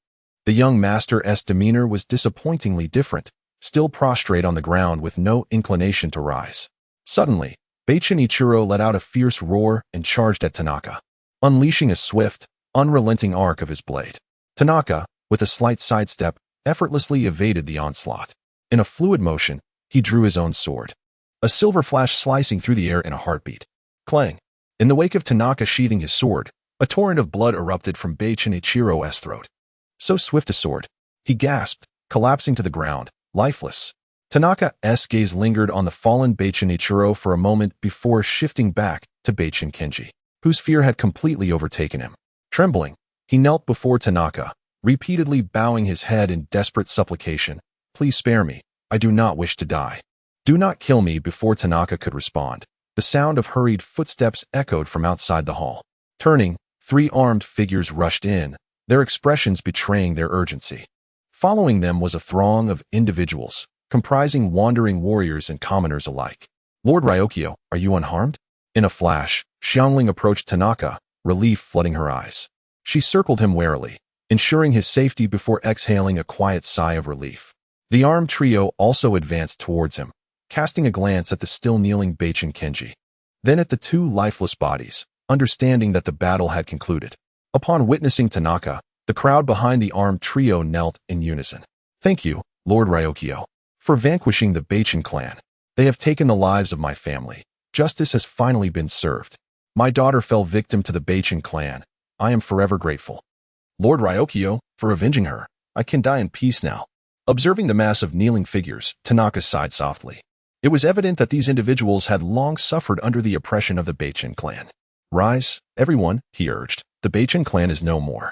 the young master's demeanor was disappointingly different, still prostrate on the ground with no inclination to rise. Suddenly, Beichin Ichiro let out a fierce roar and charged at Tanaka, unleashing a swift, unrelenting arc of his blade. Tanaka, with a slight sidestep, effortlessly evaded the onslaught. In a fluid motion, he drew his own sword, a silver flash slicing through the air in a heartbeat. Clang! In the wake of Tanaka sheathing his sword, a torrent of blood erupted from Beichin Ichiro's throat. So swift a sword, he gasped, collapsing to the ground, lifeless. Tanaka's gaze lingered on the fallen Beichin Ichiro for a moment before shifting back to Beichin Kenji, whose fear had completely overtaken him. Trembling, he knelt before Tanaka, repeatedly bowing his head in desperate supplication. Please spare me, I do not wish to die. Do not kill me. Before Tanaka could respond, the sound of hurried footsteps echoed from outside the hall. Turning, 3 armed figures rushed in, their expressions betraying their urgency. Following them was a throng of individuals, comprising wandering warriors and commoners alike. Lord Ryokyo, are you unharmed? In a flash, Xiangling approached Tanaka, relief flooding her eyes. She circled him warily, ensuring his safety before exhaling a quiet sigh of relief. The armed trio also advanced towards him, casting a glance at the still kneeling Beichin Kenji, then at the 2 lifeless bodies, understanding that the battle had concluded. Upon witnessing Tanaka, the crowd behind the armed trio knelt in unison. Thank you, Lord Ryokyo, for vanquishing the Beichin clan. They have taken the lives of my family. Justice has finally been served. My daughter fell victim to the Beichin clan. I am forever grateful. Lord Ryokyo, for avenging her. I can die in peace now. Observing the mass of kneeling figures, Tanaka sighed softly. It was evident that these individuals had long suffered under the oppression of the Beichin clan. Rise, everyone, he urged. The Beichin clan is no more.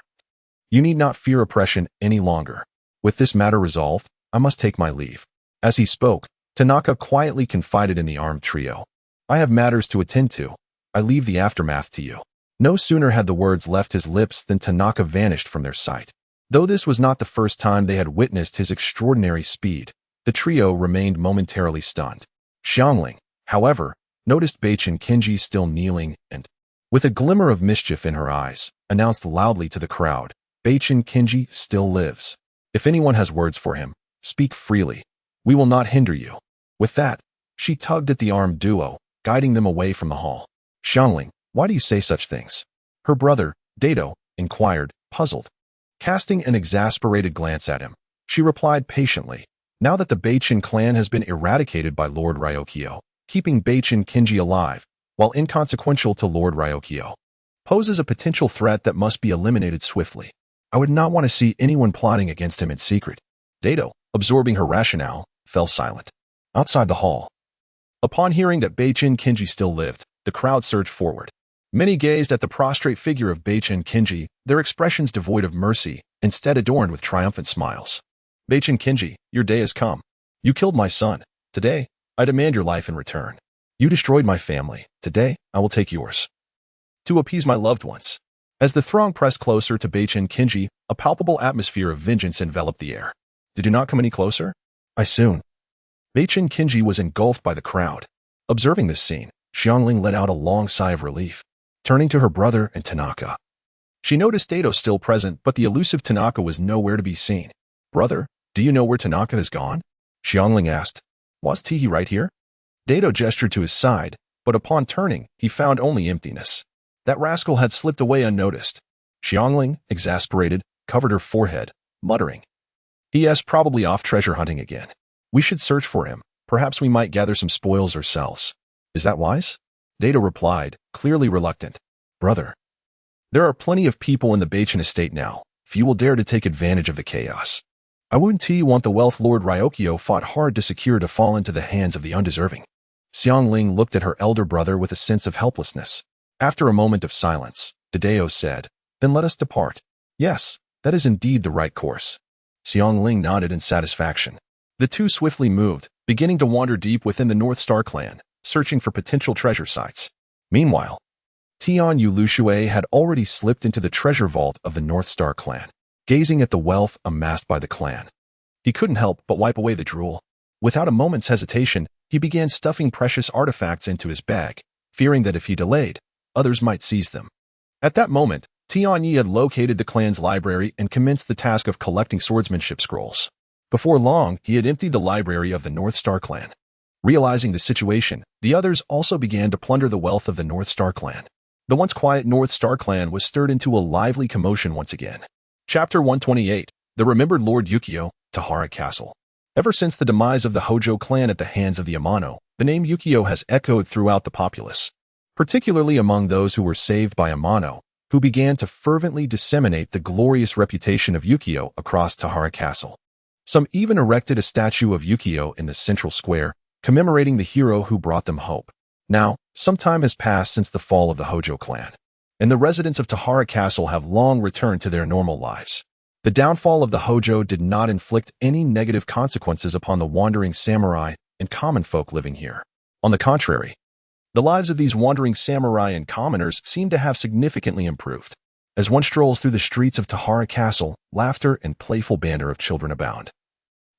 You need not fear oppression any longer. With this matter resolved, I must take my leave. As he spoke, Tanaka quietly confided in the armed trio. I have matters to attend to. I leave the aftermath to you. No sooner had the words left his lips than Tanaka vanished from their sight. Though this was not the first time they had witnessed his extraordinary speed, the trio remained momentarily stunned. Xiangling, however, noticed Beichin Kenji still kneeling and, with a glimmer of mischief in her eyes, announced loudly to the crowd, Beichin Kenji still lives. If anyone has words for him, speak freely. We will not hinder you. With that, she tugged at the armed duo, guiding them away from the hall. Xiangling, why do you say such things? Her brother, Dato, inquired, puzzled. Casting an exasperated glance at him, she replied patiently, now that the Beichin clan has been eradicated by Lord Ryokyo, keeping Beichin Kenji alive, while inconsequential to Lord Ryokyo, poses a potential threat that must be eliminated swiftly. I would not want to see anyone plotting against him in secret. Dato, absorbing her rationale, fell silent. Outside the hall, upon hearing that Beichin Kenji still lived, the crowd surged forward. Many gazed at the prostrate figure of Beichin Kenji, their expressions devoid of mercy, instead adorned with triumphant smiles. Beichin Kenji, your day has come. You killed my son. Today, I demand your life in return. You destroyed my family. Today, I will take yours. To appease my loved ones. As the throng pressed closer to Beichin Kinji, a palpable atmosphere of vengeance enveloped the air. Did you not come any closer? I soon. Beichin Kinji was engulfed by the crowd. Observing this scene, Xiangling let out a long sigh of relief, turning to her brother and Tanaka. She noticed Dato still present, but the elusive Tanaka was nowhere to be seen. Brother, do you know where Tanaka has gone? Xiangling asked. Was he right here? Dato gestured to his side, but upon turning, he found only emptiness. That rascal had slipped away unnoticed. Xiangling, exasperated, covered her forehead, muttering. He is probably off treasure hunting again. We should search for him. Perhaps we might gather some spoils ourselves. Is that wise? Dato replied, clearly reluctant. Brother. There are plenty of people in the Beichin estate now. Few will dare to take advantage of the chaos. I wouldn't want the wealth Lord Ryokyo fought hard to secure to fall into the hands of the undeserving. Xiangling looked at her elder brother with a sense of helplessness. After a moment of silence, Tadeo said, Then let us depart. Yes, that is indeed the right course. Xiangling nodded in satisfaction. The two swiftly moved, beginning to wander deep within the North Star clan, searching for potential treasure sites. Meanwhile, Tian Yu Luxue had already slipped into the treasure vault of the North Star clan, gazing at the wealth amassed by the clan. He couldn't help but wipe away the drool. Without a moment's hesitation, he began stuffing precious artifacts into his bag, fearing that if he delayed, others might seize them. At that moment, Tian Yi had located the clan's library and commenced the task of collecting swordsmanship scrolls. Before long, he had emptied the library of the North Star clan. Realizing the situation, the others also began to plunder the wealth of the North Star clan. The once quiet North Star clan was stirred into a lively commotion once again. Chapter 128, The Remembered Lord Ukyo, Tahara Castle. Ever since the demise of the Hojo clan at the hands of the Amano, the name Ukyo has echoed throughout the populace, particularly among those who were saved by Amano, who began to fervently disseminate the glorious reputation of Ukyo across Tahara Castle. Some even erected a statue of Ukyo in the central square, commemorating the hero who brought them hope. Now, some time has passed since the fall of the Hojo clan, and the residents of Tahara Castle have long returned to their normal lives. The downfall of the Hojo did not inflict any negative consequences upon the wandering samurai and common folk living here. On the contrary, the lives of these wandering samurai and commoners seem to have significantly improved. As one strolls through the streets of Tahara Castle, laughter and playful banter of children abound,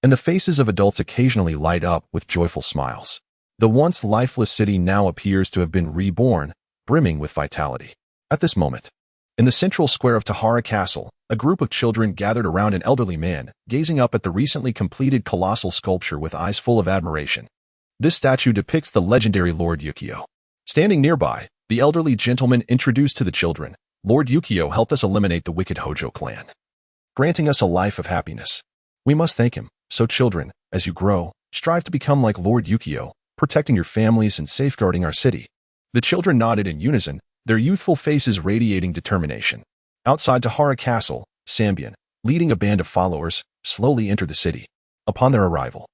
and the faces of adults occasionally light up with joyful smiles. The once lifeless city now appears to have been reborn, brimming with vitality. At this moment, in the central square of Tahara Castle, a group of children gathered around an elderly man, gazing up at the recently completed colossal sculpture with eyes full of admiration. This statue depicts the legendary Lord Ukyo. Standing nearby, the elderly gentleman introduced to the children, Lord Ukyo helped us eliminate the wicked Hojo clan, granting us a life of happiness. We must thank him. So children, as you grow, strive to become like Lord Ukyo, protecting your families and safeguarding our city. The children nodded in unison, their youthful faces radiating determination. Outside Tahara Castle, Sambian, leading a band of followers, slowly entered the city. Upon their arrival,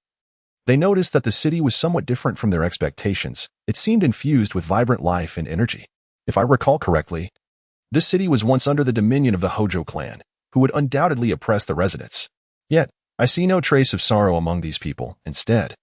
they noticed that the city was somewhat different from their expectations. It seemed infused with vibrant life and energy. If I recall correctly, this city was once under the dominion of the Hojo clan, who would undoubtedly oppress the residents. Yet, I see no trace of sorrow among these people. Instead,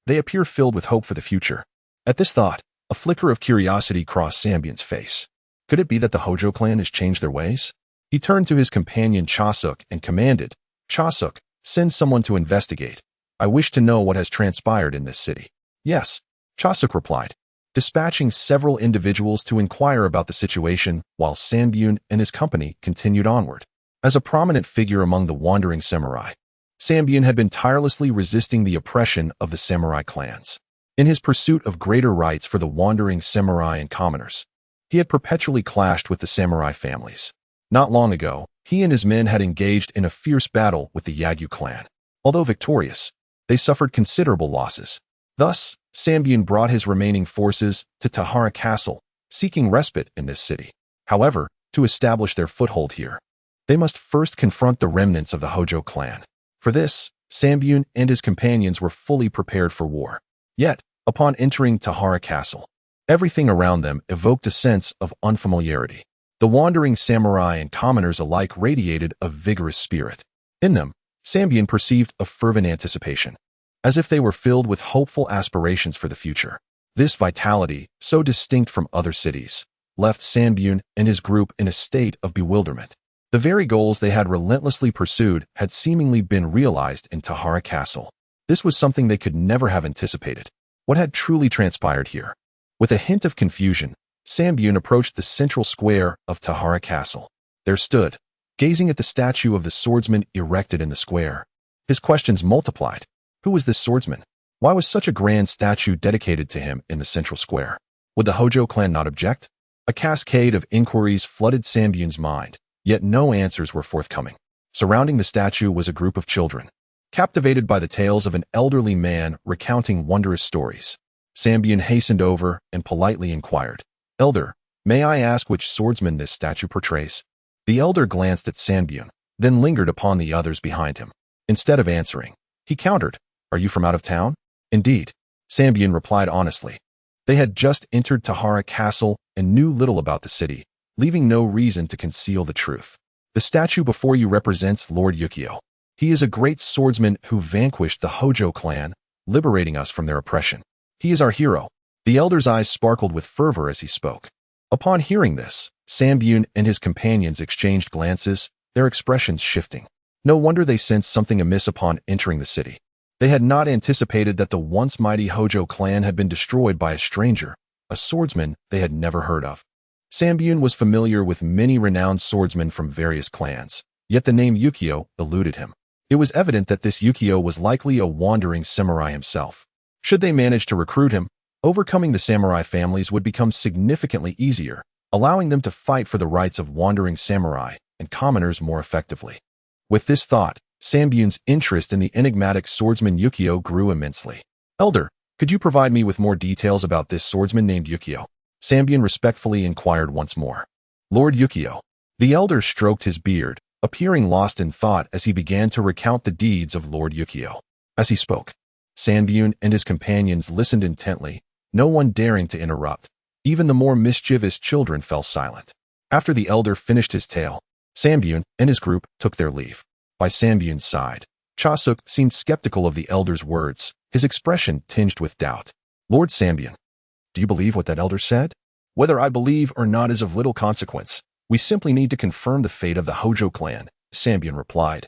they appear filled with hope for the future. At this thought, a flicker of curiosity crossed Sambian's face. Could it be that the Hojo clan has changed their ways? He turned to his companion Chasuk and commanded, Chasuk, send someone to investigate. I wish to know what has transpired in this city. Yes, Chasuk replied, dispatching several individuals to inquire about the situation while Sambian and his company continued onward. As a prominent figure among the wandering samurai, Sambian had been tirelessly resisting the oppression of the samurai clans. In his pursuit of greater rights for the wandering samurai and commoners, he had perpetually clashed with the samurai families. Not long ago, he and his men had engaged in a fierce battle with the Yagyu clan. Although victorious, they suffered considerable losses. Thus, Sambian brought his remaining forces to Tahara Castle, seeking respite in this city. However, to establish their foothold here, they must first confront the remnants of the Hojo clan. For this, Sambian and his companions were fully prepared for war. Yet, upon entering Tahara Castle, everything around them evoked a sense of unfamiliarity. The wandering samurai and commoners alike radiated a vigorous spirit. In them, Sambian perceived a fervent anticipation, as if they were filled with hopeful aspirations for the future. This vitality, so distinct from other cities, left Sanbune and his group in a state of bewilderment. The very goals they had relentlessly pursued had seemingly been realized in Tahara Castle. This was something they could never have anticipated. What had truly transpired here? With a hint of confusion, Sanbune approached the central square of Tahara Castle. There stood, gazing at the statue of the swordsman erected in the square. His questions multiplied. Who was this swordsman? Why was such a grand statue dedicated to him in the central square? Would the Hojo clan not object? A cascade of inquiries flooded Sanbune's mind, yet no answers were forthcoming. Surrounding the statue was a group of children, captivated by the tales of an elderly man recounting wondrous stories. Sanbune hastened over and politely inquired, "Elder, may I ask which swordsman this statue portrays?" The elder glanced at Sanbune, then lingered upon the others behind him. Instead of answering, he countered, "Are you from out of town?" "Indeed," Sanbune replied honestly. They had just entered Tahara Castle and knew little about the city, leaving no reason to conceal the truth. "The statue before you represents Lord Ukyo. He is a great swordsman who vanquished the Hojo clan, liberating us from their oppression. He is our hero." The elder's eyes sparkled with fervor as he spoke. Upon hearing this, Sanbune and his companions exchanged glances, their expressions shifting. No wonder they sensed something amiss upon entering the city. They had not anticipated that the once mighty Hojo clan had been destroyed by a stranger, a swordsman they had never heard of. Sanbune was familiar with many renowned swordsmen from various clans, yet the name Ukyo eluded him. It was evident that this Ukyo was likely a wandering samurai himself. Should they manage to recruit him, overcoming the samurai families would become significantly easier, allowing them to fight for the rights of wandering samurai and commoners more effectively. With this thought, Sanbune's interest in the enigmatic swordsman Ukyo grew immensely. "Elder, could you provide me with more details about this swordsman named Ukyo?" Sanbune respectfully inquired once more. "Lord Ukyo." The elder stroked his beard, appearing lost in thought as he began to recount the deeds of Lord Ukyo. As he spoke, Sanbune and his companions listened intently, no one daring to interrupt. Even the more mischievous children fell silent. After the elder finished his tale, Sanbune and his group took their leave. By Sanbune's side, Chasuk seemed skeptical of the elder's words, his expression tinged with doubt. "Lord Sanbune, do you believe what that elder said?" "Whether I believe or not is of little consequence. We simply need to confirm the fate of the Hojo clan," Sanbune replied,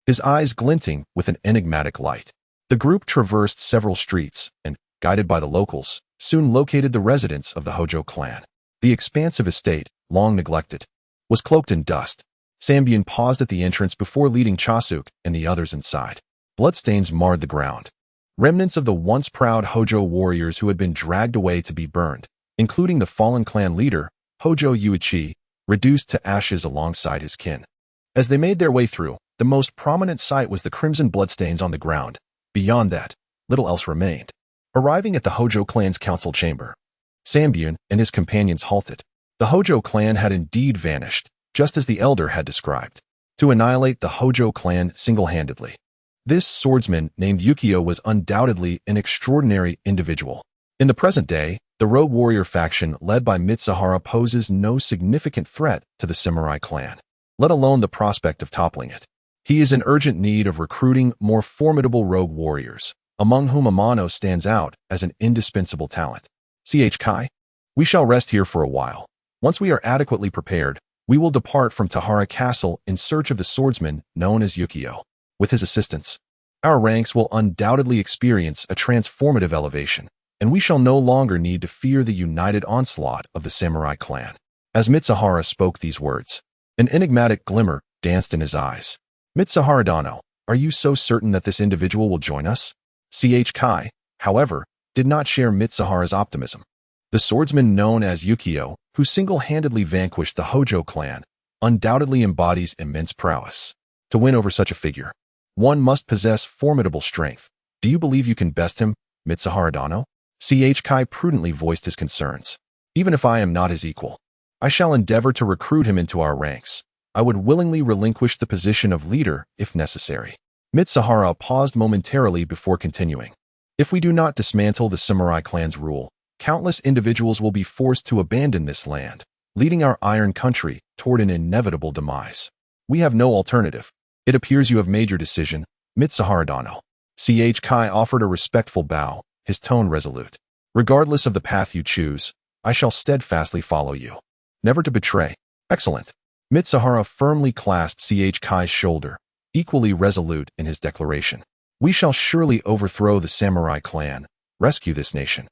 his eyes glinting with an enigmatic light. The group traversed several streets and, guided by the locals, soon located the residence of the Hojo clan. The expansive estate, long neglected, was cloaked in dust. Sanbune paused at the entrance before leading Chasuk and the others inside. Bloodstains marred the ground. Remnants of the once proud Hojo warriors who had been dragged away to be burned, including the fallen clan leader, Hojo Yuichi, reduced to ashes alongside his kin. As they made their way through, the most prominent sight was the crimson bloodstains on the ground. Beyond that, little else remained. Arriving at the Hojo clan's council chamber, Sanbune and his companions halted. The Hojo clan had indeed vanished, just as the elder had described, to annihilate the Hojo clan single-handedly. This swordsman named Ukyo was undoubtedly an extraordinary individual. In the present day, the rogue warrior faction led by Mitsuhara poses no significant threat to the samurai clan, let alone the prospect of toppling it. He is in urgent need of recruiting more formidable rogue warriors, among whom Amano stands out as an indispensable talent. Kai, we shall rest here for a while. Once we are adequately prepared, we will depart from Tahara Castle in search of the swordsman known as Ukyo. With his assistance, our ranks will undoubtedly experience a transformative elevation, and we shall no longer need to fear the united onslaught of the samurai clan. As Mitsuhara spoke these words, an enigmatic glimmer danced in his eyes. "Mitsuhara Dano, are you so certain that this individual will join us?" Kai, however, did not share Mitsuhara's optimism. The swordsman known as Ukyo, who single-handedly vanquished the Hojo clan, undoubtedly embodies immense prowess. To win over such a figure, one must possess formidable strength. "Do you believe you can best him, Mitsuhara Dano?" Kai prudently voiced his concerns. "Even if I am not his equal, I shall endeavor to recruit him into our ranks. I would willingly relinquish the position of leader if necessary." Mitsuhara paused momentarily before continuing. "If we do not dismantle the samurai clan's rule, countless individuals will be forced to abandon this land, leading our iron country toward an inevitable demise. We have no alternative. It appears you have made your decision, Mitsuhara Dano." Kai offered a respectful bow, his tone resolute. Regardless of the path you choose, I shall steadfastly follow you. Never to betray. Excellent. Mitsuhara firmly clasped Kai's shoulder, equally resolute in his declaration. We shall surely overthrow the samurai clan, rescue this nation,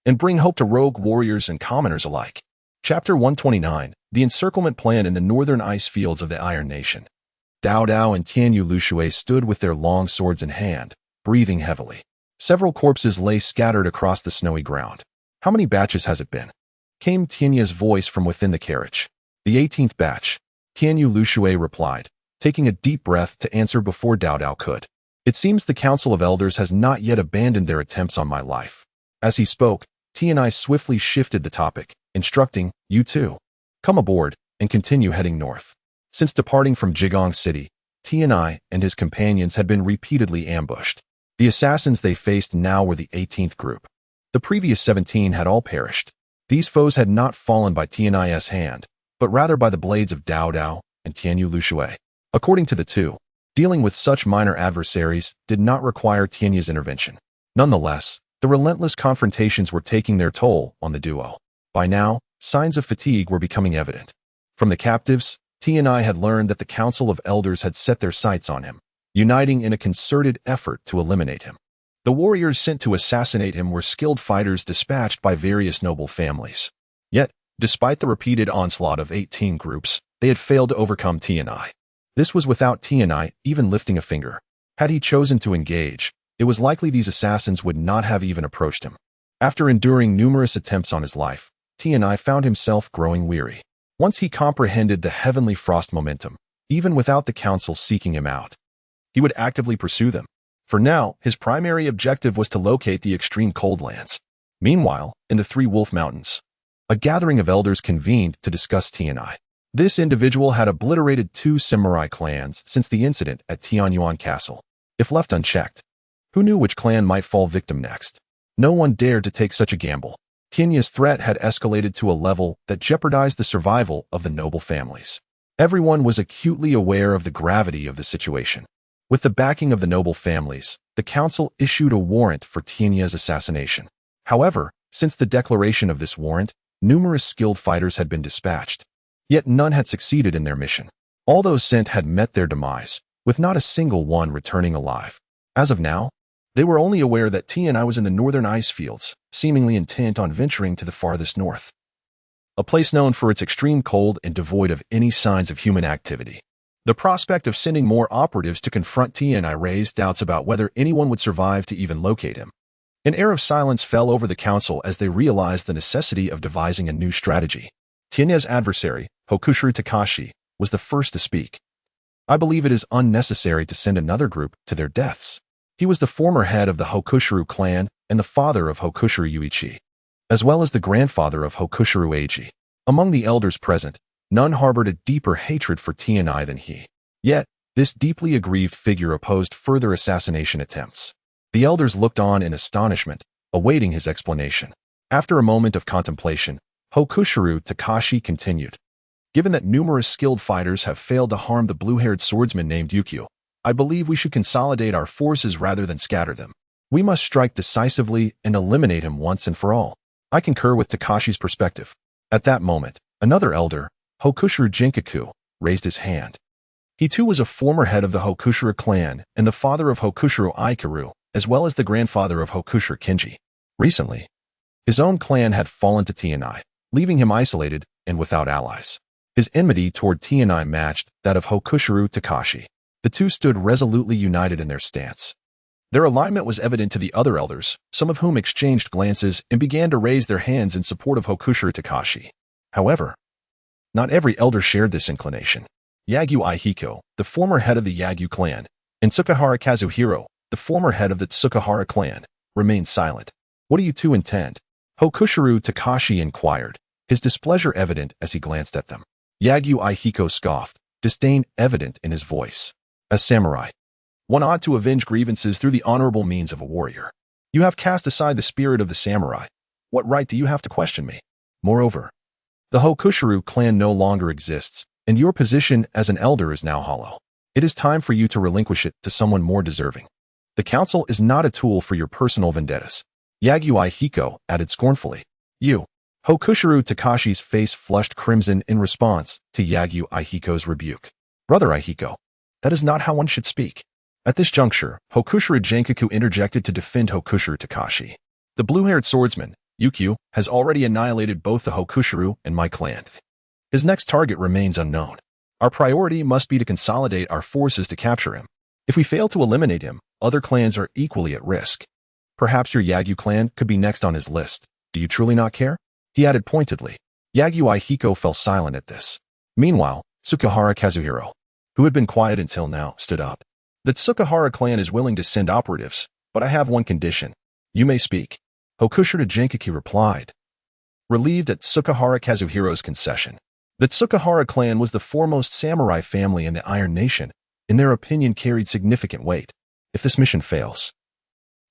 and bring hope to rogue warriors and commoners alike. Chapter 129, The Encirclement Plan in the Northern Ice Fields of the Iron Nation. Dao Dao and Tianyu Lushui stood with their long swords in hand, breathing heavily. Several corpses lay scattered across the snowy ground. How many batches has it been? Came Tianya's voice from within the carriage. The 18th batch. Tianyu Lushui replied, taking a deep breath to answer before Dao Dao could. It seems the Council of Elders has not yet abandoned their attempts on my life. As he spoke, Tianai swiftly shifted the topic, instructing, you two, come aboard and continue heading north. Since departing from Jigong City, Tianai and his companions had been repeatedly ambushed. The assassins they faced now were the 18th group. The previous 17 had all perished. These foes had not fallen by Tianai's hand, but rather by the blades of Dao Dao and Tianyu Lushui. According to the two, dealing with such minor adversaries did not require Tianya's intervention. Nonetheless, the relentless confrontations were taking their toll on the duo. By now, signs of fatigue were becoming evident. From the captives, Tianai had learned that the Council of Elders had set their sights on him, uniting in a concerted effort to eliminate him. The warriors sent to assassinate him were skilled fighters dispatched by various noble families. Yet, despite the repeated onslaught of 18 groups, they had failed to overcome Tianai. This was without Tianai even lifting a finger. Had he chosen to engage, it was likely these assassins would not have even approached him. After enduring numerous attempts on his life, Tianai found himself growing weary. Once he comprehended the heavenly frost momentum, even without the council seeking him out, he would actively pursue them. For now, his primary objective was to locate the extreme cold lands. Meanwhile, in the Three Wolf Mountains, a gathering of elders convened to discuss Tianai. This individual had obliterated 2 samurai clans since the incident at Tianyuan Castle. If left unchecked, who knew which clan might fall victim next? No one dared to take such a gamble. Tianya's threat had escalated to a level that jeopardized the survival of the noble families. Everyone was acutely aware of the gravity of the situation. With the backing of the noble families, the council issued a warrant for Tianya's assassination. However, since the declaration of this warrant, numerous skilled fighters had been dispatched. Yet none had succeeded in their mission. All those sent had met their demise, with not a single one returning alive. As of now, they were only aware that Tianai was in the northern ice fields, seemingly intent on venturing to the farthest north, a place known for its extreme cold and devoid of any signs of human activity. The prospect of sending more operatives to confront Tianai raised doubts about whether anyone would survive to even locate him. An air of silence fell over the council as they realized the necessity of devising a new strategy. Tianya's adversary, Hokushiro Takashi, was the first to speak. I believe it is unnecessary to send another group to their deaths. He was the former head of the Hokushiro clan and the father of Hokushiro Yuichi, as well as the grandfather of Hokushiro Eiji. Among the elders present, none harbored a deeper hatred for Tianai than he. Yet, this deeply aggrieved figure opposed further assassination attempts. The elders looked on in astonishment, awaiting his explanation. After a moment of contemplation, Hokushiro Takashi continued. Given that numerous skilled fighters have failed to harm the blue-haired swordsman named Ukyo, I believe we should consolidate our forces rather than scatter them. We must strike decisively and eliminate him once and for all. I concur with Takashi's perspective. At that moment, another elder, Hokushiro Jinkaku, raised his hand. He too was a former head of the Hokushiro clan and the father of Hokushiro Aikaru, as well as the grandfather of Hokushiro Kinji. Recently, his own clan had fallen to Tianai, leaving him isolated and without allies. His enmity toward Tianai matched that of Hokushiro Takashi. The two stood resolutely united in their stance. Their alignment was evident to the other elders, some of whom exchanged glances and began to raise their hands in support of Hokushiro Takashi. However, not every elder shared this inclination. Yagyu Aihiko, the former head of the Yagyu clan, and Tsukahara Kazuhiro, the former head of the Tsukahara clan, remained silent. What do you two intend? Hokushiro Takashi inquired, his displeasure evident as he glanced at them. Yagyu Aihiko scoffed, disdain evident in his voice. As samurai, one ought to avenge grievances through the honorable means of a warrior. You have cast aside the spirit of the samurai. What right do you have to question me? Moreover, the Hokushiro clan no longer exists, and your position as an elder is now hollow. It is time for you to relinquish it to someone more deserving. The council is not a tool for your personal vendettas. Yagyu Hiko added scornfully. You. Hokushiru Takashi's face flushed crimson in response to Yagyu Hiko's rebuke. Brother Hiko, that is not how one should speak. At this juncture, Hokushiru Genkaku interjected to defend Hokushiru Takashi. The blue-haired swordsman, Ukyo, has already annihilated both the Hokushiru and my clan. His next target remains unknown. Our priority must be to consolidate our forces to capture him. If we fail to eliminate him, other clans are equally at risk. Perhaps your Yagyu clan could be next on his list. Do you truly not care? He added pointedly. Yagyu Hiko fell silent at this. Meanwhile, Tsukahara Kazuhiro, who had been quiet until now, stood up. The Tsukahara clan is willing to send operatives, but I have one condition. You may speak. Hokushiru Genkaku replied, relieved at Tsukahara Kazuhiro's concession. The Tsukahara clan was the foremost samurai family in the Iron Nation, and their opinion carried significant weight. If this mission fails,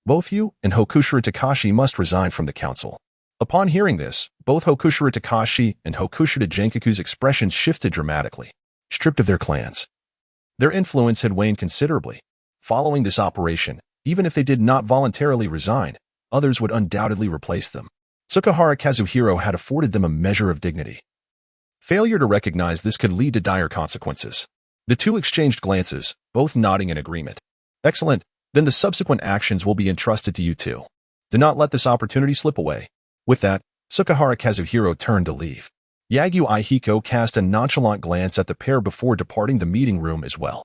both you and Hokushiru Takashi must resign from the council. Upon hearing this, both Hokushiru Takashi and Hokushiru Genkaku's expressions shifted dramatically. Stripped of their clans, their influence had waned considerably. Following this operation, even if they did not voluntarily resign, others would undoubtedly replace them. Tsukahara Kazuhiro had afforded them a measure of dignity. Failure to recognize this could lead to dire consequences. The two exchanged glances, both nodding in agreement. Excellent, then the subsequent actions will be entrusted to you two. Do not let this opportunity slip away. With that, Tsukahara Kazuhiro turned to leave. Yagyu Hiko cast a nonchalant glance at the pair before departing the meeting room as well.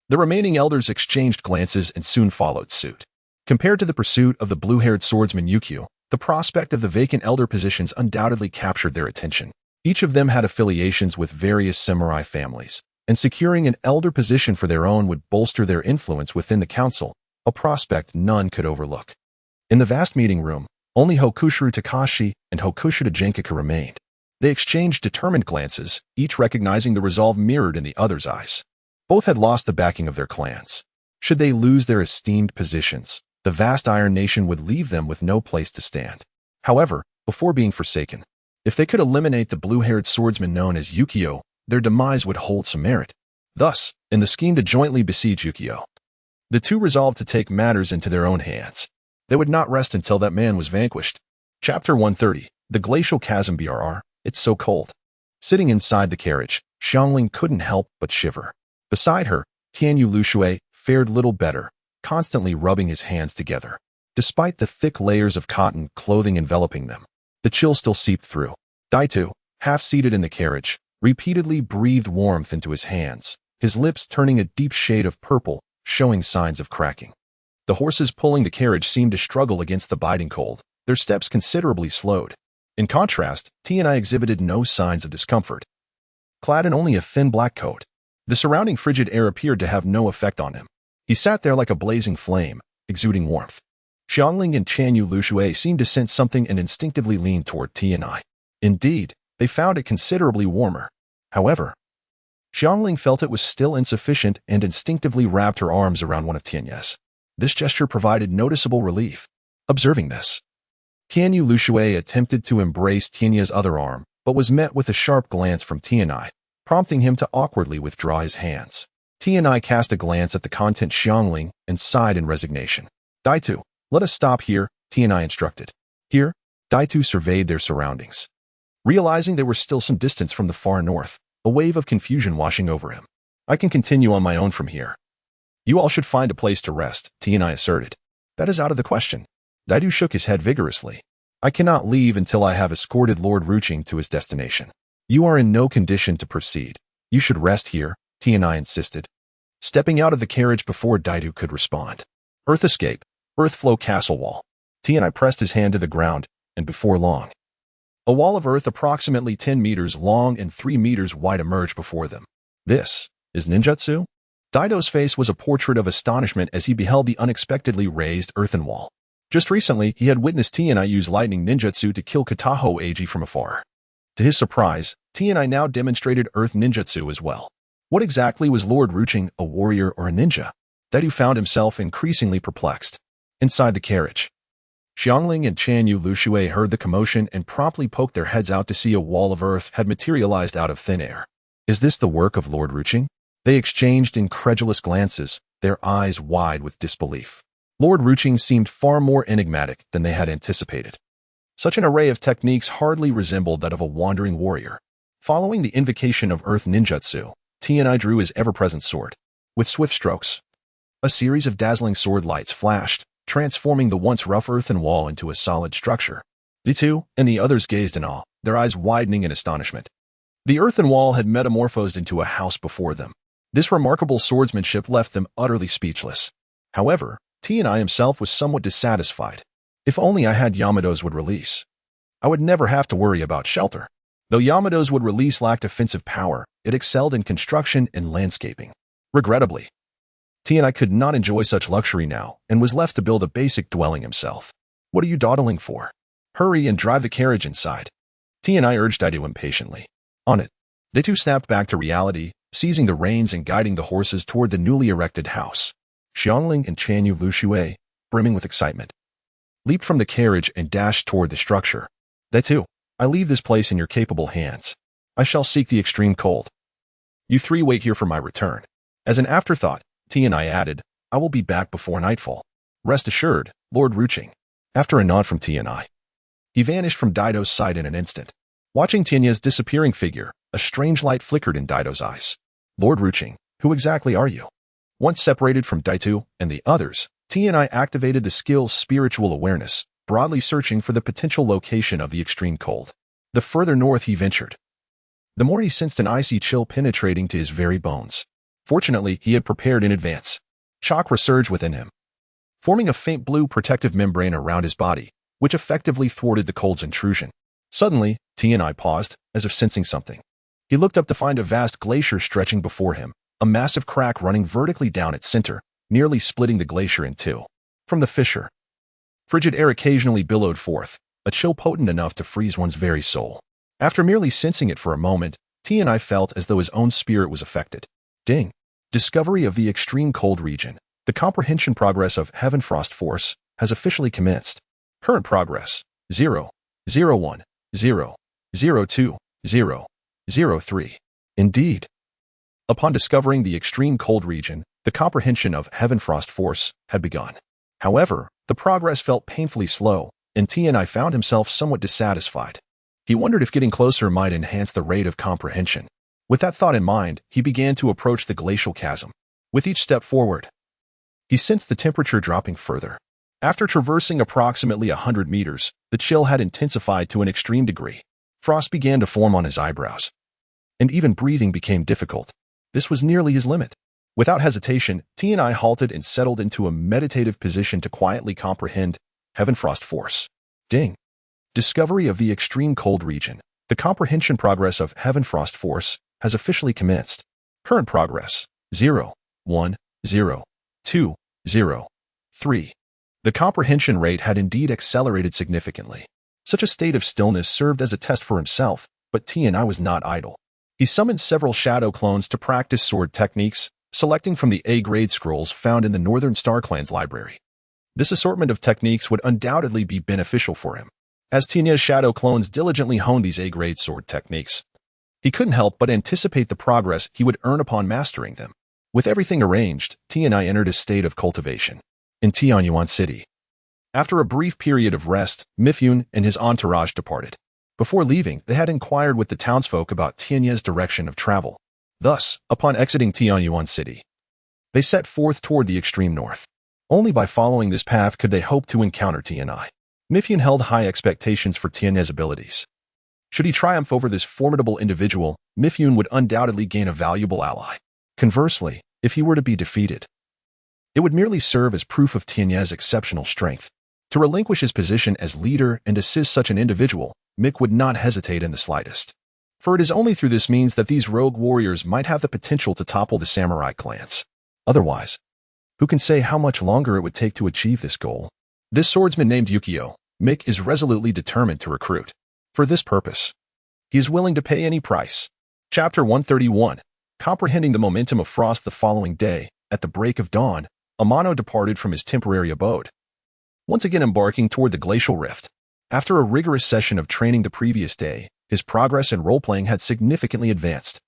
The remaining elders exchanged glances and soon followed suit. Compared to the pursuit of the blue-haired swordsman Ukyo, the prospect of the vacant elder positions undoubtedly captured their attention. Each of them had affiliations with various samurai families, and securing an elder position for their own would bolster their influence within the council, a prospect none could overlook. In the vast meeting room, only Hokushiru Takashi and Hokushiru Genkaku remained. They exchanged determined glances, each recognizing the resolve mirrored in the other's eyes. Both had lost the backing of their clans. Should they lose their esteemed positions, the vast Iron Nation would leave them with no place to stand. However, before being forsaken, if they could eliminate the blue-haired swordsman known as Ukyo, their demise would hold some merit. Thus, in the scheme to jointly besiege Ukyo, the two resolved to take matters into their own hands. They would not rest until that man was vanquished. Chapter 130, The Glacial Chasm BRR, It's So Cold. Sitting inside the carriage, Xiangling couldn't help but shiver. Beside her, Tianyu Luxue fared little better, constantly rubbing his hands together. Despite the thick layers of cotton clothing enveloping them, the chill still seeped through. Daitu, half-seated in the carriage, repeatedly breathed warmth into his hands, his lips turning a deep shade of purple, showing signs of cracking. The horses pulling the carriage seemed to struggle against the biting cold, their steps considerably slowed. In contrast, Tianai exhibited no signs of discomfort. Clad in only a thin black coat, the surrounding frigid air appeared to have no effect on him. He sat there like a blazing flame, exuding warmth. Xiangling and Tianyu Luxue seemed to sense something and instinctively leaned toward Tianai. Indeed, they found it considerably warmer. However, Xiangling felt it was still insufficient and instinctively wrapped her arms around one of Tianyu's. This gesture provided noticeable relief. Observing this, Tianyu Luxue attempted to embrace Tianyu's other arm, but was met with a sharp glance from Tianai, prompting him to awkwardly withdraw his hands. Tianai cast a glance at the content Xiangling and sighed in resignation. Daitu, let us stop here, Tianai instructed. Here, Daitu surveyed their surroundings. Realizing they were still some distance from the far north, a wave of confusion washing over him. I can continue on my own from here. You all should find a place to rest, Tianai asserted. That is out of the question. Daitu shook his head vigorously. I cannot leave until I have escorted Lord Ruching to his destination. You are in no condition to proceed. You should rest here, Tianai insisted. Stepping out of the carriage before Daitu could respond. Earth escape, earth flow castle wall. Tianai pressed his hand to the ground, and before long, a wall of earth approximately 10 meters long and 3 meters wide emerged before them. This is ninjutsu? Daito's face was a portrait of astonishment as he beheld the unexpectedly raised earthen wall. Just recently, he had witnessed Tianai use lightning ninjutsu to kill Kataho Eiji from afar. To his surprise, Tianai now demonstrated earth ninjutsu as well. What exactly was Lord Ruching, a warrior or a ninja? Daitu found himself increasingly perplexed. Inside the carriage, Xiangling and Tianyu Luxue heard the commotion and promptly poked their heads out to see a wall of earth had materialized out of thin air. Is this the work of Lord Ruching? They exchanged incredulous glances, their eyes wide with disbelief. Lord Ruching seemed far more enigmatic than they had anticipated. Such an array of techniques hardly resembled that of a wandering warrior. Following the invocation of Earth Ninjutsu, TNI drew his ever-present sword. With swift strokes, a series of dazzling sword lights flashed, transforming the once rough earthen wall into a solid structure. The two and the others gazed in awe, their eyes widening in astonishment. The earthen wall had metamorphosed into a house before them. This remarkable swordsmanship left them utterly speechless. However, TNI himself was somewhat dissatisfied. If only I had Yamato's wood release, I would never have to worry about shelter. Though Yamato's wood release lacked offensive power, it excelled in construction and landscaping. Regrettably, TNI could not enjoy such luxury now and was left to build a basic dwelling himself. What are you dawdling for? Hurry and drive the carriage inside. TNI urged Daido impatiently. On it, they two snapped back to reality, seizing the reins and guiding the horses toward the newly erected house. Xiangling and Chanyu Luxue, brimming with excitement, leaped from the carriage and dashed toward the structure. They too, I leave this place in your capable hands. I shall seek the extreme cold. You three wait here for my return. As an afterthought, TNI added, I will be back before nightfall. Rest assured, Lord Ruching. After a nod from TNI, he vanished from Daido's sight in an instant. Watching Tinya's disappearing figure, a strange light flickered in Daido's eyes. Lord Ruching, who exactly are you? Once separated from Daido and the others, TNI activated the skill Spiritual Awareness, broadly searching for the potential location of the extreme cold. The further north he ventured, the more he sensed an icy chill penetrating to his very bones. Fortunately, he had prepared in advance. Chakra surged within him, forming a faint blue protective membrane around his body, which effectively thwarted the cold's intrusion. Suddenly, TNI paused, as if sensing something. He looked up to find a vast glacier stretching before him, a massive crack running vertically down its center, nearly splitting the glacier in two. From the fissure, frigid air occasionally billowed forth, a chill potent enough to freeze one's very soul. After merely sensing it for a moment, TNI felt as though his own spirit was affected. Ding. Discovery of the extreme cold region. The comprehension progress of Heaven Frost Force has officially commenced. Current progress, 0, 01, 0, 02, 0, 03. Indeed. Upon discovering the extreme cold region, the comprehension of Heaven Frost Force had begun. However, the progress felt painfully slow, and TNI found himself somewhat dissatisfied. He wondered if getting closer might enhance the rate of comprehension. With that thought in mind, he began to approach the glacial chasm. With each step forward, he sensed the temperature dropping further. After traversing approximately 100 meters, the chill had intensified to an extreme degree. Frost began to form on his eyebrows, and even breathing became difficult. This was nearly his limit. Without hesitation, TNI halted and settled into a meditative position to quietly comprehend Heaven Frost Force. Ding. Discovery of the extreme cold region. The comprehension progress of Heaven Frost Force has officially commenced. Current progress, 0, 1, 0, 2, 0, 3. The comprehension rate had indeed accelerated significantly. Such a state of stillness served as a test for himself, but TNI was not idle. He summoned several shadow clones to practice sword techniques, selecting from the A-grade scrolls found in the Northern Star Clan's library. This assortment of techniques would undoubtedly be beneficial for him. As Tinya's shadow clones diligently honed these A-grade sword techniques, he couldn't help but anticipate the progress he would earn upon mastering them. With everything arranged, TNI entered a state of cultivation in Tianyuan City. After a brief period of rest, Mifune and his entourage departed. Before leaving, they had inquired with the townsfolk about Tinya's direction of travel. Thus, upon exiting Tianyuan City, they set forth toward the extreme north. Only by following this path could they hope to encounter TNI. Mifune held high expectations for Tinya's abilities. Should he triumph over this formidable individual, Mifune would undoubtedly gain a valuable ally. Conversely, if he were to be defeated, it would merely serve as proof of Tinya's exceptional strength. To relinquish his position as leader and assist such an individual, Mick would not hesitate in the slightest. For it is only through this means that these rogue warriors might have the potential to topple the samurai clans. Otherwise, who can say how much longer it would take to achieve this goal? This swordsman named Ukyo, Mick is resolutely determined to recruit. For this purpose, he is willing to pay any price. Chapter 131. Comprehending the momentum of frost the following day, at the break of dawn, Amano departed from his temporary abode, once again embarking toward the glacial rift. After a rigorous session of training the previous day, his progress in role-playing had significantly advanced.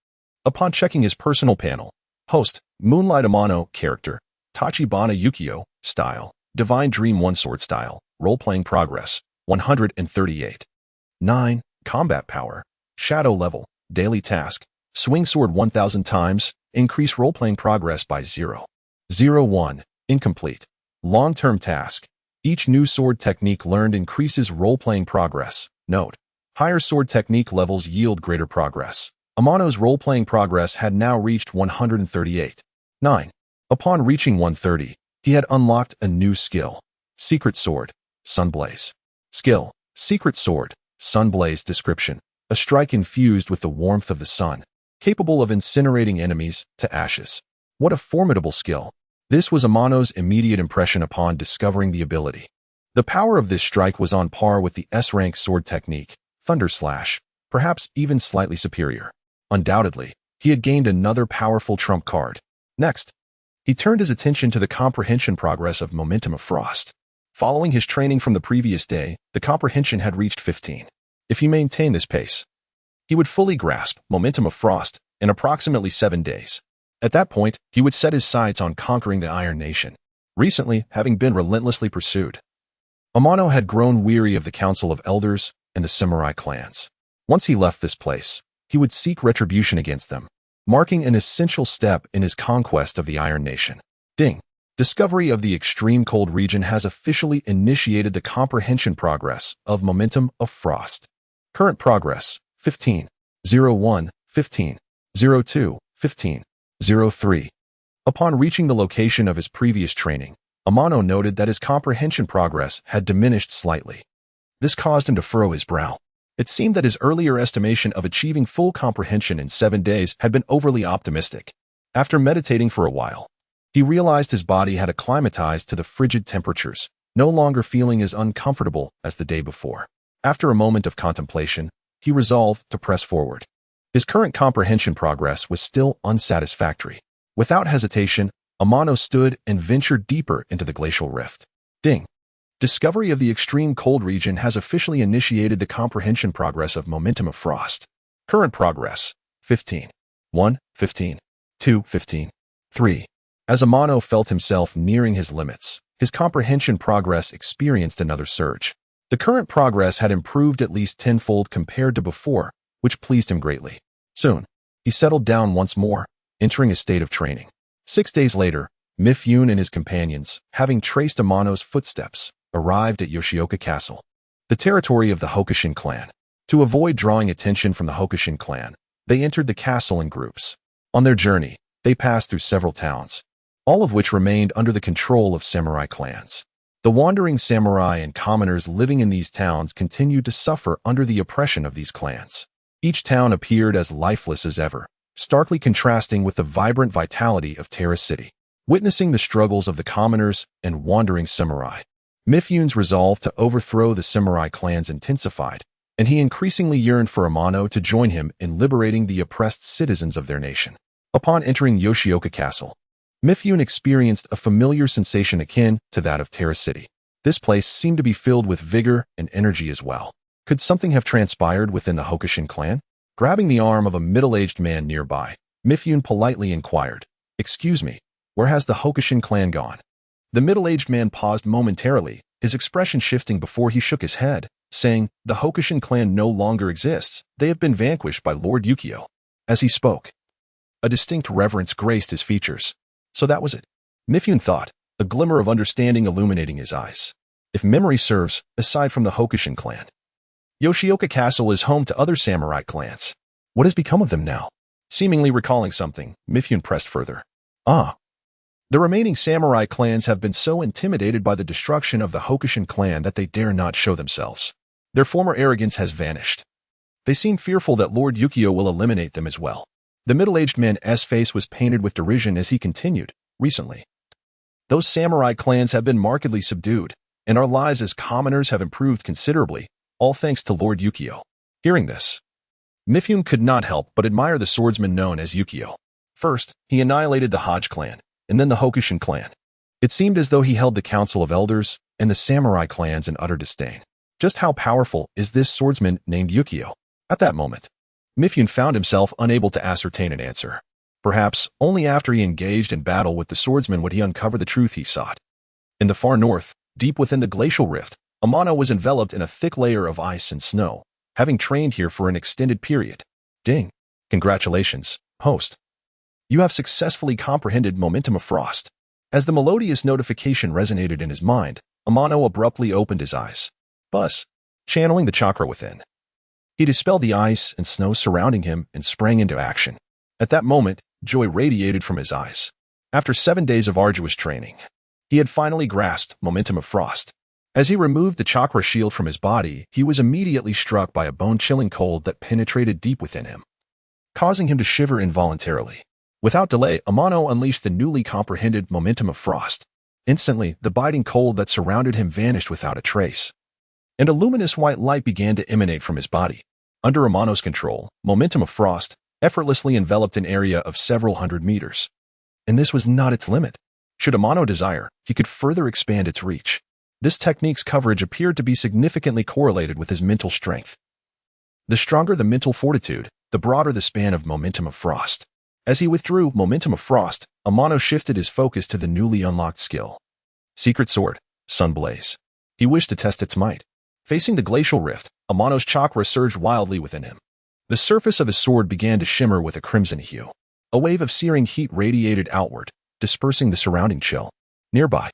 Upon checking his personal panel, host, Moonlight Amano, character, Tachibana Ukyo, style, Divine Dream 1 Sword Style, Role-Playing Progress, 138. 9. Combat Power, Shadow Level, Daily Task, Swing Sword 1000 times, increase role-playing progress by 0. 1. Incomplete. Long-term task. Each new sword technique learned increases role-playing progress. Note: higher sword technique levels yield greater progress. Amano's role-playing progress had now reached 138. 9. Upon reaching 130, he had unlocked a new skill. Secret Sword, Sunblaze. Skill: Secret Sword, Sunblaze. Description: a strike infused with the warmth of the sun, capable of incinerating enemies to ashes. What a formidable skill! This was Amano's immediate impression upon discovering the ability. The power of this strike was on par with the S-rank sword technique, Thunder Slash, perhaps even slightly superior. Undoubtedly, he had gained another powerful trump card. Next, he turned his attention to the comprehension progress of Momentum of Frost. Following his training from the previous day, the comprehension had reached 15. If he maintained this pace, he would fully grasp Momentum of Frost in approximately 7 days. At that point, he would set his sights on conquering the Iron Nation. Recently, having been relentlessly pursued, Amano had grown weary of the Council of Elders and the samurai clans. Once he left this place, he would seek retribution against them, marking an essential step in his conquest of the Iron Nation. Ding! Discovery of the extreme cold region has officially initiated the comprehension progress of Momentum of Frost. Current progress: 15. 01, 15. 02, 15. 03. Upon reaching the location of his previous training, Amano noted that his comprehension progress had diminished slightly. This caused him to furrow his brow. It seemed that his earlier estimation of achieving full comprehension in 7 days had been overly optimistic. After meditating for a while, he realized his body had acclimatized to the frigid temperatures, no longer feeling as uncomfortable as the day before. After a moment of contemplation, he resolved to press forward. His current comprehension progress was still unsatisfactory. Without hesitation, Amano stood and ventured deeper into the glacial rift. Ding! Discovery of the extreme cold region has officially initiated the comprehension progress of Momentum of Frost. Current progress: 15. 1, 15. 2, 15. 3. As Amano felt himself nearing his limits, his comprehension progress experienced another surge. The current progress had improved at least tenfold compared to before, which pleased him greatly. Soon, he settled down once more, entering a state of training. 6 days later, Mifune and his companions, having traced Amano's footsteps, arrived at Yoshioka Castle, the territory of the Hokushin clan. To avoid drawing attention from the Hokushin clan, they entered the castle in groups. On their journey, they passed through several towns, all of which remained under the control of samurai clans. The wandering samurai and commoners living in these towns continued to suffer under the oppression of these clans. Each town appeared as lifeless as ever, starkly contrasting with the vibrant vitality of Terra City. Witnessing the struggles of the commoners and wandering samurai, Mifune's resolve to overthrow the samurai clans intensified, and he increasingly yearned for Amano to join him in liberating the oppressed citizens of their nation. Upon entering Yoshioka Castle, Mifune experienced a familiar sensation akin to that of Terra City. This place seemed to be filled with vigor and energy as well. Could something have transpired within the Hokushin clan? Grabbing the arm of a middle-aged man nearby, Mifune politely inquired, "Excuse me, where has the Hokushin clan gone?" The middle-aged man paused momentarily, his expression shifting before he shook his head, saying, "The Hokushin clan no longer exists. They have been vanquished by Lord Ukyo." As he spoke, a distinct reverence graced his features. So that was it, Mifune thought, a glimmer of understanding illuminating his eyes. If memory serves, aside from the Hokushin clan, Yoshioka Castle is home to other samurai clans. What has become of them now? Seemingly recalling something, Mifune pressed further. The remaining samurai clans have been so intimidated by the destruction of the Hokushin clan that they dare not show themselves. Their former arrogance has vanished. They seem fearful that Lord Ukyo will eliminate them as well. The middle-aged man's face was painted with derision as he continued. Recently, those samurai clans have been markedly subdued, and our lives as commoners have improved considerably, all thanks to Lord Ukyo. Hearing this, Mifune could not help but admire the swordsman known as Ukyo. First, he annihilated the Hodge clan, and then the Hokushin clan. It seemed as though he held the Council of Elders and the samurai clans in utter disdain. Just how powerful is this swordsman named Ukyo? At that moment, Mifune found himself unable to ascertain an answer. Perhaps only after he engaged in battle with the swordsman would he uncover the truth he sought. In the far north, deep within the glacial rift, Amano was enveloped in a thick layer of ice and snow, having trained here for an extended period. Ding. Congratulations, host. You have successfully comprehended Momentum of Frost. As the melodious notification resonated in his mind, Amano abruptly opened his eyes. Buzz, channeling the chakra within. He dispelled the ice and snow surrounding him and sprang into action. At that moment, joy radiated from his eyes. After 7 days of arduous training, he had finally grasped Momentum of Frost. As he removed the chakra shield from his body, he was immediately struck by a bone-chilling cold that penetrated deep within him, causing him to shiver involuntarily. Without delay, Amano unleashed the newly comprehended Momentum of Frost. Instantly, the biting cold that surrounded him vanished without a trace, and a luminous white light began to emanate from his body. Under Amano's control, Momentum of Frost effortlessly enveloped an area of several hundred meters. And this was not its limit. Should Amano desire, he could further expand its reach. This technique's coverage appeared to be significantly correlated with his mental strength. The stronger the mental fortitude, the broader the span of Momentum of Frost. As he withdrew Momentum of Frost, Amano shifted his focus to the newly unlocked skill. Secret Sword, Sunblaze. He wished to test its might. Facing the glacial rift, Amano's chakra surged wildly within him. The surface of his sword began to shimmer with a crimson hue. A wave of searing heat radiated outward, dispersing the surrounding chill. Nearby,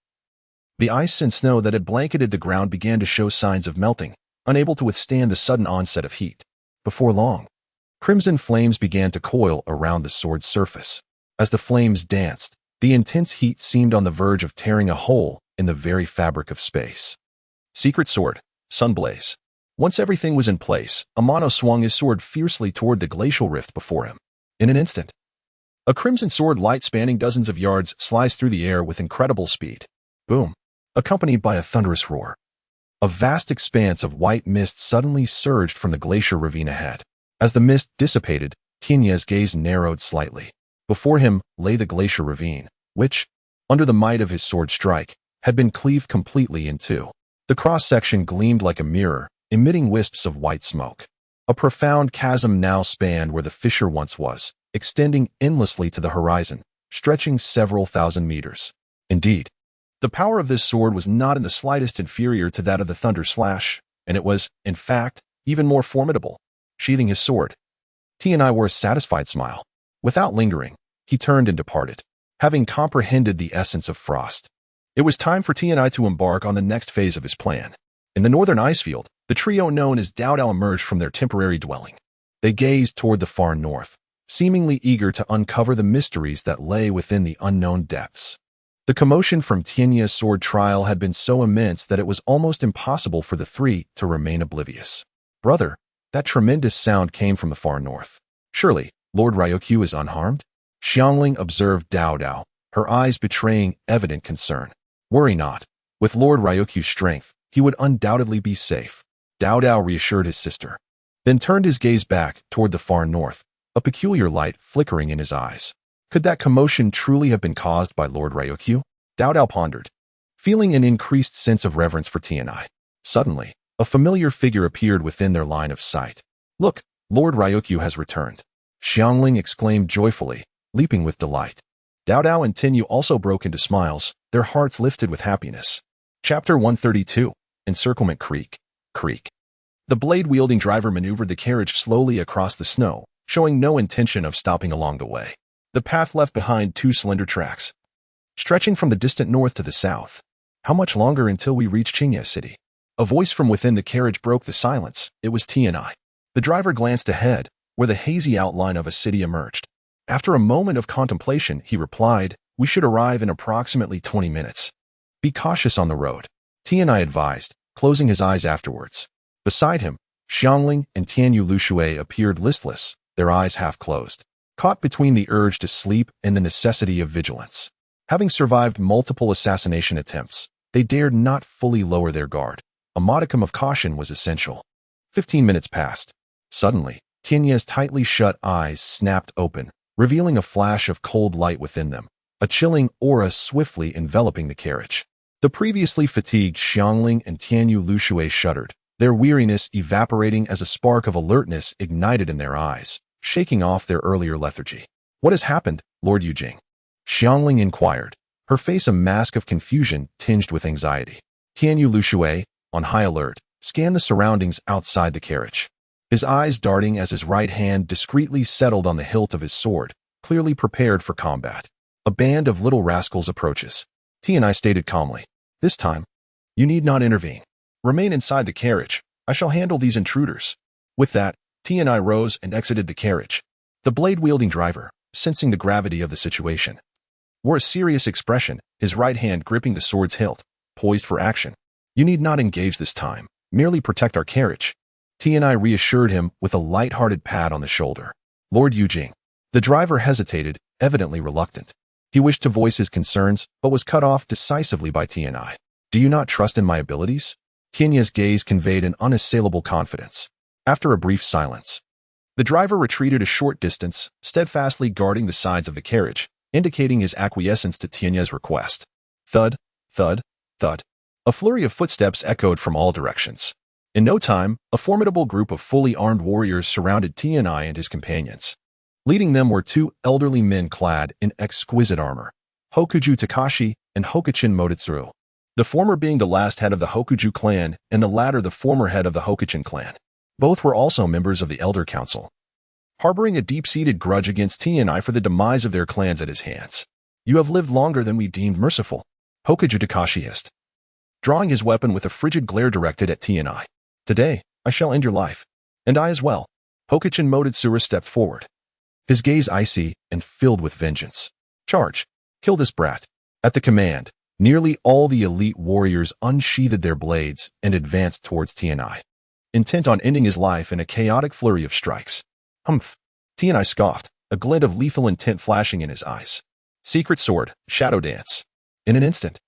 the ice and snow that had blanketed the ground began to show signs of melting, unable to withstand the sudden onset of heat. Before long, crimson flames began to coil around the sword's surface. As the flames danced, the intense heat seemed on the verge of tearing a hole in the very fabric of space. Secret Sword, Sunblaze. Once everything was in place, Amano swung his sword fiercely toward the glacial rift before him. In an instant, a crimson sword light spanning dozens of yards sliced through the air with incredible speed. Boom. Accompanied by a thunderous roar. A vast expanse of white mist suddenly surged from the glacier ravine ahead. As the mist dissipated, Tinya's gaze narrowed slightly. Before him lay the glacier ravine, which, under the might of his sword strike, had been cleaved completely in two. The cross-section gleamed like a mirror, emitting wisps of white smoke. A profound chasm now spanned where the fissure once was, extending endlessly to the horizon, stretching several thousand meters. Indeed, the power of this sword was not in the slightest inferior to that of the Thunder Slash, and it was, in fact, even more formidable. Sheathing his sword, T&I wore a satisfied smile. Without lingering, he turned and departed, having comprehended the essence of frost. It was time for T&I to embark on the next phase of his plan. In the northern ice field, the trio known as Dao Dao emerged from their temporary dwelling. They gazed toward the far north, seemingly eager to uncover the mysteries that lay within the unknown depths. The commotion from Tinya's sword trial had been so immense that it was almost impossible for the three to remain oblivious. Brother, that tremendous sound came from the far north. Surely, Lord Ryokyu is unharmed? Xiangling observed Dao Dao, her eyes betraying evident concern. Worry not. With Lord Ryokyu's strength, he would undoubtedly be safe. Dao Dao reassured his sister, then turned his gaze back toward the far north, a peculiar light flickering in his eyes. Could that commotion truly have been caused by Lord Ryokyu? Dao Dao pondered, feeling an increased sense of reverence for T&I. Suddenly, a familiar figure appeared within their line of sight. Look, Lord Ryokyu has returned. Xiangling exclaimed joyfully, leaping with delight. Dao Dao and Tinyu also broke into smiles, their hearts lifted with happiness. Chapter 132, Encirclement Creek. The blade-wielding driver maneuvered the carriage slowly across the snow, showing no intention of stopping along the way. The path left behind two slender tracks, stretching from the distant north to the south. How much longer until we reach Chinya City? A voice from within the carriage broke the silence. It was T&I. The driver glanced ahead, where the hazy outline of a city emerged. After a moment of contemplation, he replied, "We should arrive in approximately 20 minutes. Be cautious on the road," T&I advised, closing his eyes afterwards. Beside him, Xiangling and Tianyu Lushui appeared listless, their eyes half closed, caught between the urge to sleep and the necessity of vigilance. Having survived multiple assassination attempts, they dared not fully lower their guard. A modicum of caution was essential. 15 minutes passed. Suddenly, Tinya's tightly shut eyes snapped open, revealing a flash of cold light within them, a chilling aura swiftly enveloping the carriage. The previously fatigued Xiangling and Tianyu Lushui shuddered, their weariness evaporating as a spark of alertness ignited in their eyes, shaking off their earlier lethargy. "What has happened, Lord Yujing?" Xiangling inquired, her face a mask of confusion tinged with anxiety. Tianyu Lushui, on high alert, scanned the surroundings outside the carriage, his eyes darting as his right hand discreetly settled on the hilt of his sword, clearly prepared for combat. A band of little rascals approaches. Tianai stated calmly, "This time, you need not intervene. Remain inside the carriage. I shall handle these intruders." With that, Tianai rose and exited the carriage. The blade-wielding driver, sensing the gravity of the situation, wore a serious expression, his right hand gripping the sword's hilt, poised for action. "You need not engage this time. Merely protect our carriage." Tianai reassured him with a light-hearted pat on the shoulder. "Lord Yujing." The driver hesitated, evidently reluctant. He wished to voice his concerns, but was cut off decisively by Tianai. "Do you not trust in my abilities?" Tianai's gaze conveyed an unassailable confidence. After a brief silence, the driver retreated a short distance, steadfastly guarding the sides of the carriage, indicating his acquiescence to Tianai's request. Thud, thud, thud. A flurry of footsteps echoed from all directions. In no time, a formidable group of fully armed warriors surrounded Tianai and his companions. Leading them were two elderly men clad in exquisite armor, Hokuju Takashi and Hokuchin Moditsuru, the former being the last head of the Hokuju clan and the latter the former head of the Hokuchin clan. Both were also members of the Elder Council, harboring a deep-seated grudge against Tianai for the demise of their clans at his hands. "You have lived longer than we deemed merciful," Hokuju Takashi hissed, drawing his weapon with a frigid glare directed at Tianai. "Today, I shall end your life. And I as well." Hokuchin Moditsuru stepped forward, his gaze icy and filled with vengeance. "Charge! Kill this brat." At the command, nearly all the elite warriors unsheathed their blades and advanced towards Tianai, intent on ending his life in a chaotic flurry of strikes. "Humph!" Tianai scoffed, a glint of lethal intent flashing in his eyes. Secret sword, shadow dance. In an instant,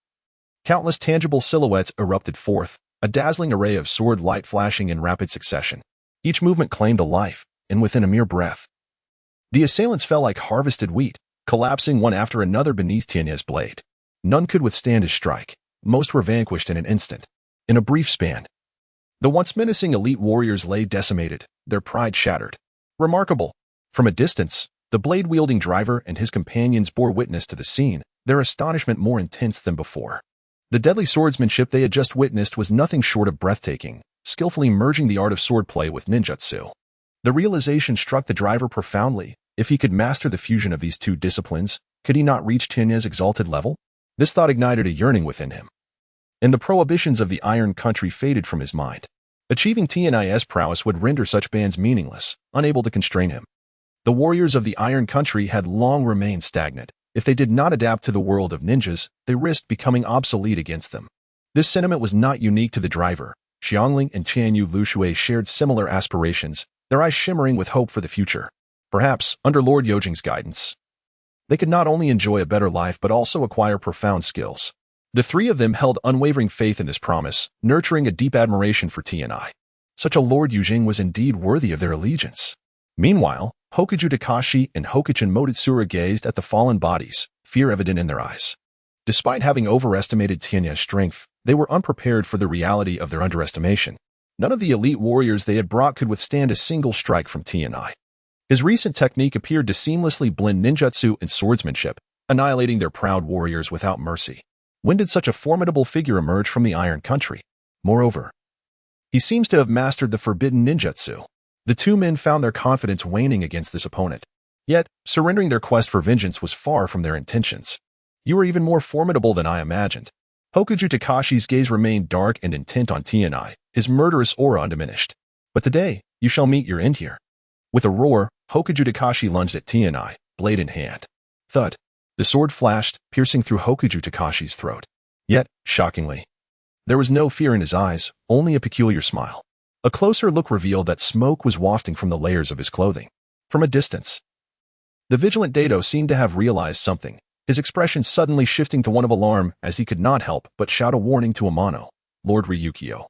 countless tangible silhouettes erupted forth, a dazzling array of sword light flashing in rapid succession. Each movement claimed a life, and within a mere breath, the assailants fell like harvested wheat, collapsing one after another beneath Tianai's blade. None could withstand his strike. Most were vanquished in an instant. In a brief span, the once menacing elite warriors lay decimated, their pride shattered. Remarkable. From a distance, the blade-wielding driver and his companions bore witness to the scene, their astonishment more intense than before. The deadly swordsmanship they had just witnessed was nothing short of breathtaking, skillfully merging the art of swordplay with ninjutsu. The realization struck the driver profoundly. If he could master the fusion of these two disciplines, could he not reach Tianai's exalted level? This thought ignited a yearning within him, and the prohibitions of the Iron Country faded from his mind. Achieving Tianai's prowess would render such bans meaningless, unable to constrain him. The warriors of the Iron Country had long remained stagnant. If they did not adapt to the world of ninjas, they risked becoming obsolete against them. This sentiment was not unique to the driver. Xiangling and Tianyu Lushui shared similar aspirations, their eyes shimmering with hope for the future. Perhaps, under Lord Yojing's guidance, they could not only enjoy a better life but also acquire profound skills. The three of them held unwavering faith in this promise, nurturing a deep admiration for Tianai. Such a Lord Yujing was indeed worthy of their allegiance. Meanwhile, Hokuju Takashi and Hokuchin Moditsuru gazed at the fallen bodies, fear evident in their eyes. Despite having overestimated Tianai's strength, they were unprepared for the reality of their underestimation. None of the elite warriors they had brought could withstand a single strike from Tianai. His recent technique appeared to seamlessly blend ninjutsu and swordsmanship, annihilating their proud warriors without mercy. When did such a formidable figure emerge from the Iron Country? Moreover, he seems to have mastered the forbidden ninjutsu. The two men found their confidence waning against this opponent. Yet, surrendering their quest for vengeance was far from their intentions. "You are even more formidable than I imagined." Hokuju Takashi's gaze remained dark and intent on Tianai, his murderous aura undiminished. "But today, you shall meet your end here." With a roar, Hokuju Takashi lunged at Tianai, blade in hand. Thud. The sword flashed, piercing through Hokuju Takashi's throat. Yet, shockingly, there was no fear in his eyes, only a peculiar smile. A closer look revealed that smoke was wafting from the layers of his clothing. From a distance, the vigilant Dato seemed to have realized something, his expression suddenly shifting to one of alarm as he could not help but shout a warning to Amano, Lord Ryukyo.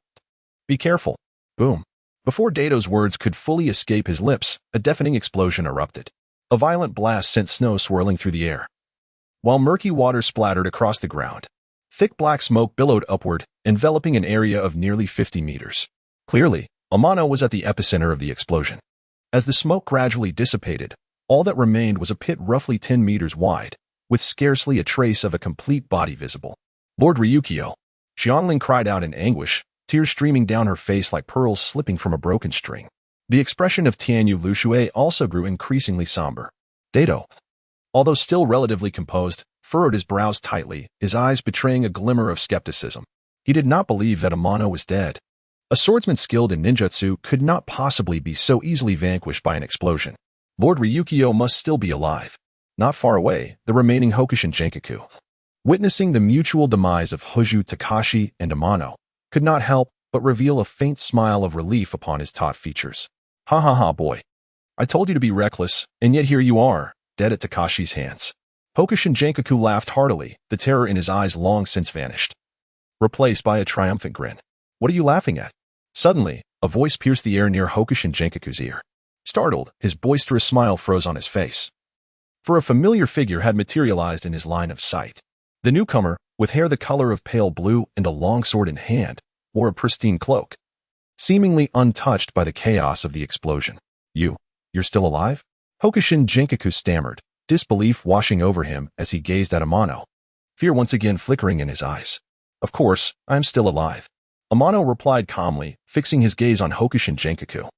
"Be careful." Boom. Before Dato's words could fully escape his lips, a deafening explosion erupted. A violent blast sent snow swirling through the air, while murky water splattered across the ground. Thick black smoke billowed upward, enveloping an area of nearly 50 meters. Clearly, Amano was at the epicenter of the explosion. As the smoke gradually dissipated, all that remained was a pit roughly 10 meters wide, with scarcely a trace of a complete body visible. Lord Ryukyo. Xiangling cried out in anguish, tears streaming down her face like pearls slipping from a broken string. The expression of Tianyu Luxue also grew increasingly somber. Dato, although still relatively composed, furrowed his brows tightly, his eyes betraying a glimmer of skepticism. He did not believe that Amano was dead. A swordsman skilled in ninjutsu could not possibly be so easily vanquished by an explosion. Lord Ryukyo must still be alive. Not far away, the remaining Hokushin Genkaku, witnessing the mutual demise of Hojo Takashi and Amano, could not help but reveal a faint smile of relief upon his taut features. Ha ha ha, boy. I told you to be reckless, and yet here you are, dead at Takashi's hands. Hokushin Genkaku laughed heartily, the terror in his eyes long since vanished, replaced by a triumphant grin. What are you laughing at? Suddenly, a voice pierced the air near Hokushin Genkaku's ear. Startled, his boisterous smile froze on his face. For a familiar figure had materialized in his line of sight. The newcomer, with hair the color of pale blue and a long sword in hand, wore a pristine cloak, seemingly untouched by the chaos of the explosion. You're still alive? Hokushin Genkaku stammered, disbelief washing over him as he gazed at Amano, fear once again flickering in his eyes. Of course, I am still alive. Amano replied calmly, fixing his gaze on Hokushin Genkaku.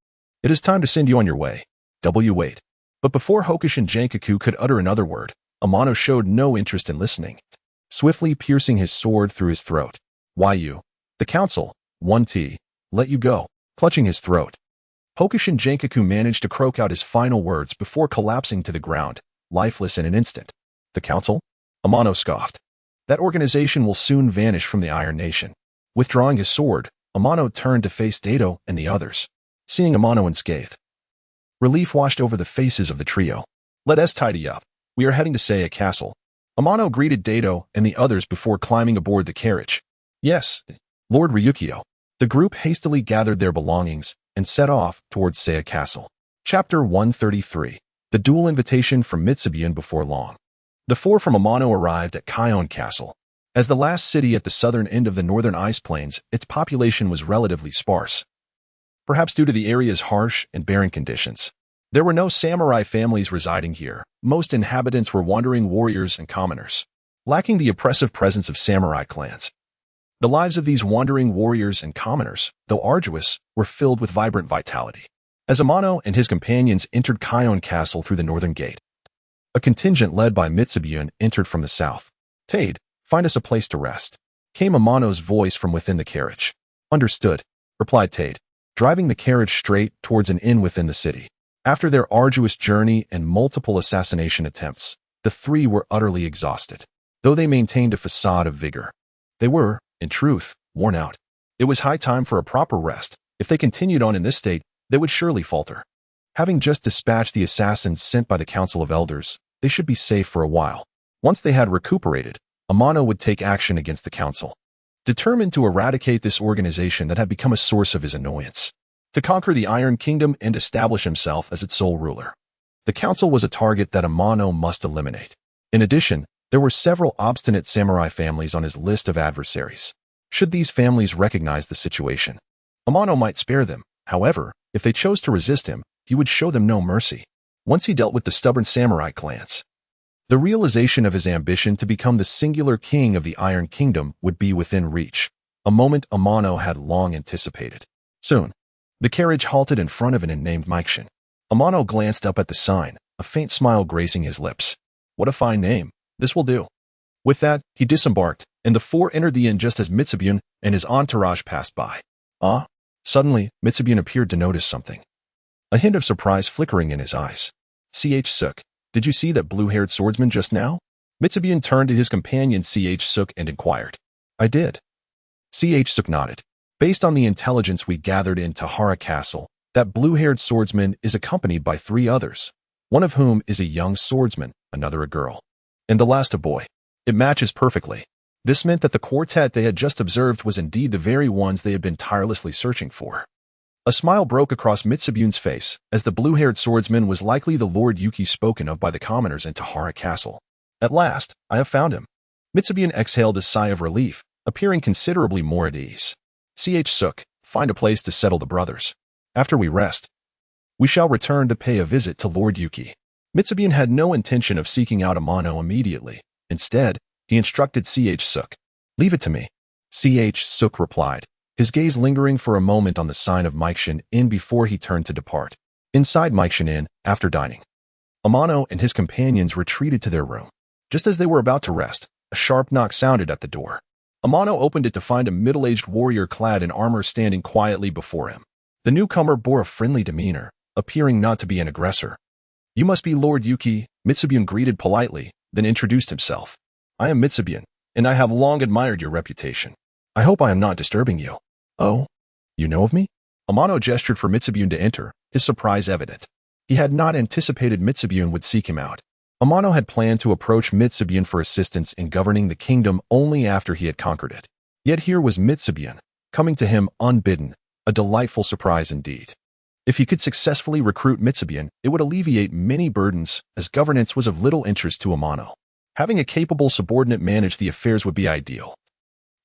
It is time to send you on your way. Wait. But before Hokushin Genkaku could utter another word, Amano showed no interest in listening, swiftly piercing his sword through his throat. Why you? The council, 1T, let you go, clutching his throat. Hokushin Genkaku managed to croak out his final words before collapsing to the ground, lifeless in an instant. The council? Amano scoffed. That organization will soon vanish from the Iron Nation. Withdrawing his sword, Amano turned to face Dato and the others. Seeing Amano unscathed, relief washed over the faces of the trio. Let us tidy up. We are heading to Seiya Castle. Amano greeted Dato and the others before climbing aboard the carriage. Yes, Lord Ryukyo. The group hastily gathered their belongings and set off towards Seiya Castle. Chapter 133. The dual invitation from Mitsubian before long. The four from Amano arrived at Kion Castle. As the last city at the southern end of the northern ice plains, its population was relatively sparse, perhaps due to the area's harsh and barren conditions. There were no samurai families residing here. Most inhabitants were wandering warriors and commoners, lacking the oppressive presence of samurai clans. The lives of these wandering warriors and commoners, though arduous, were filled with vibrant vitality. As Amano and his companions entered Kion Castle through the northern gate, a contingent led by Mitsubian entered from the south. Tade, find us a place to rest, came Amano's voice from within the carriage. Understood, replied Tade, driving the carriage straight towards an inn within the city. After their arduous journey and multiple assassination attempts, the three were utterly exhausted. Though they maintained a facade of vigor, they were, in truth, worn out. It was high time for a proper rest. If they continued on in this state, they would surely falter. Having just dispatched the assassins sent by the Council of Elders, they should be safe for a while. Once they had recuperated, Amano would take action against the council, determined to eradicate this organization that had become a source of his annoyance, to conquer the Iron Kingdom and establish himself as its sole ruler. The council was a target that Amano must eliminate. In addition, there were several obstinate samurai families on his list of adversaries. Should these families recognize the situation, Amano might spare them. However, if they chose to resist him, he would show them no mercy. Once he dealt with the stubborn samurai clans, the realization of his ambition to become the singular king of the Iron Kingdom would be within reach, a moment Amano had long anticipated. Soon, the carriage halted in front of an inn named Maikshin. Amano glanced up at the sign, a faint smile gracing his lips. What a fine name. This will do. With that, he disembarked, and the four entered the inn just as Mitsubian and his entourage passed by. Suddenly, Mitsubian appeared to notice something, a hint of surprise flickering in his eyes. Suk, did you see that blue-haired swordsman just now? Mitsubian turned to his companion Suk and inquired. I did. Suk nodded. Based on the intelligence we gathered in Tahara Castle, that blue-haired swordsman is accompanied by three others, one of whom is a young swordsman, another a girl, and the last a boy. It matches perfectly. This meant that the quartet they had just observed was indeed the very ones they had been tirelessly searching for. A smile broke across Mitsubian's face, as the blue-haired swordsman was likely the Lord Yuki spoken of by the commoners in Tahara Castle. At last, I have found him. Mitsubian exhaled a sigh of relief, appearing considerably more at ease. Suk, find a place to settle the brothers. After we rest, we shall return to pay a visit to Lord Yuki. Mitsubune had no intention of seeking out Amano immediately. Instead, he instructed Ch. Suk. "Leave it to me." Ch. Suk replied, his gaze lingering for a moment on the sign of Meixin Inn before he turned to depart. Inside Meixin Inn, after dining, Amano and his companions retreated to their room. Just as they were about to rest, a sharp knock sounded at the door. Amano opened it to find a middle-aged warrior clad in armor standing quietly before him. The newcomer bore a friendly demeanor, appearing not to be an aggressor. "You must be Lord Yuki," Mitsubune greeted politely, then introduced himself. "I am Mitsubune, and I have long admired your reputation. I hope I am not disturbing you." "Oh, you know of me?" Amano gestured for Mitsubune to enter, his surprise evident. He had not anticipated Mitsubune would seek him out. Amano had planned to approach Mitsubune for assistance in governing the kingdom only after he had conquered it. Yet here was Mitsubune, coming to him unbidden, a delightful surprise indeed. If he could successfully recruit Mitsubune, it would alleviate many burdens, as governance was of little interest to Amano. Having a capable subordinate manage the affairs would be ideal.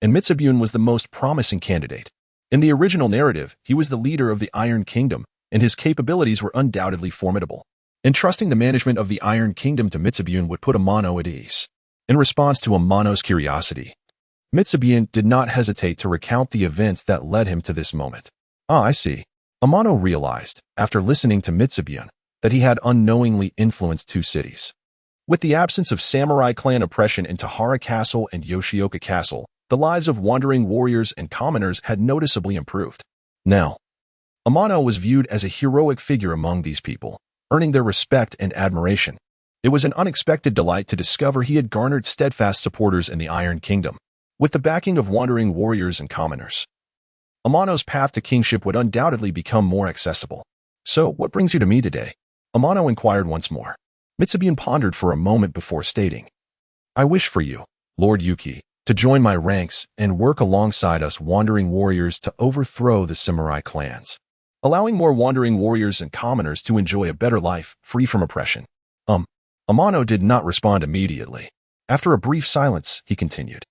And Mitsubune was the most promising candidate. In the original narrative, he was the leader of the Iron Kingdom, and his capabilities were undoubtedly formidable. Entrusting the management of the Iron Kingdom to Mitsubune would put Amano at ease. In response to Amano's curiosity, Mitsubune did not hesitate to recount the events that led him to this moment. "Ah, I see." Amano realized, after listening to Mitsubune, that he had unknowingly influenced two cities. With the absence of samurai clan oppression in Tahara Castle and Yoshioka Castle, the lives of wandering warriors and commoners had noticeably improved. Now, Amano was viewed as a heroic figure among these people, earning their respect and admiration. It was an unexpected delight to discover he had garnered steadfast supporters in the Iron Kingdom, with the backing of wandering warriors and commoners. Amano's path to kingship would undoubtedly become more accessible. "So, what brings you to me today?" Amano inquired once more. Mitsubune pondered for a moment before stating, "I wish for you, Lord Yuki, to join my ranks and work alongside us wandering warriors to overthrow the samurai clans, allowing more wandering warriors and commoners to enjoy a better life, free from oppression." Amano did not respond immediately. After a brief silence, he continued,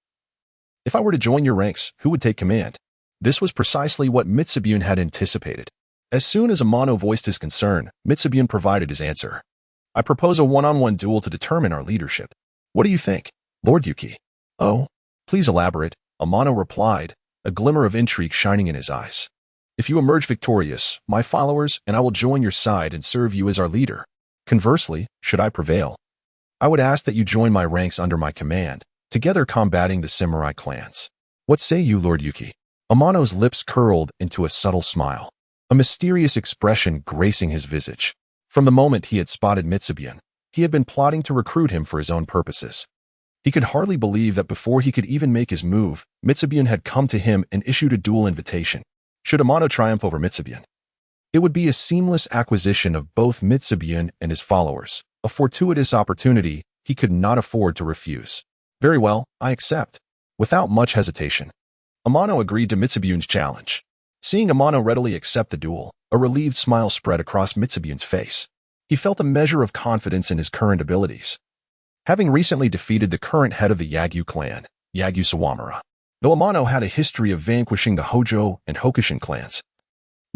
"If I were to join your ranks, who would take command?" This was precisely what Mitsubune had anticipated. As soon as Amano voiced his concern, Mitsubune provided his answer. "I propose a one-on-one duel to determine our leadership. What do you think, Lord Yuki?" "Oh, please elaborate," Amano replied, a glimmer of intrigue shining in his eyes. "If you emerge victorious, my followers and I will join your side and serve you as our leader. Conversely, should I prevail, I would ask that you join my ranks under my command, together combating the samurai clans. What say you, Lord Yuki?" Amano's lips curled into a subtle smile, a mysterious expression gracing his visage. From the moment he had spotted Mitsubune, he had been plotting to recruit him for his own purposes. He could hardly believe that before he could even make his move, Mitsubune had come to him and issued a duel invitation. Should Amano triumph over Mitsubune, it would be a seamless acquisition of both Mitsubune and his followers, a fortuitous opportunity he could not afford to refuse. "Very well, I accept." Without much hesitation, Amano agreed to Mitsubune's challenge. Seeing Amano readily accept the duel, a relieved smile spread across Mitsubune's face. He felt a measure of confidence in his current abilities. Having recently defeated the current head of the Yagyu clan, Yagyu Sawamura, though Amano had a history of vanquishing the Hojo and Hokushin clans,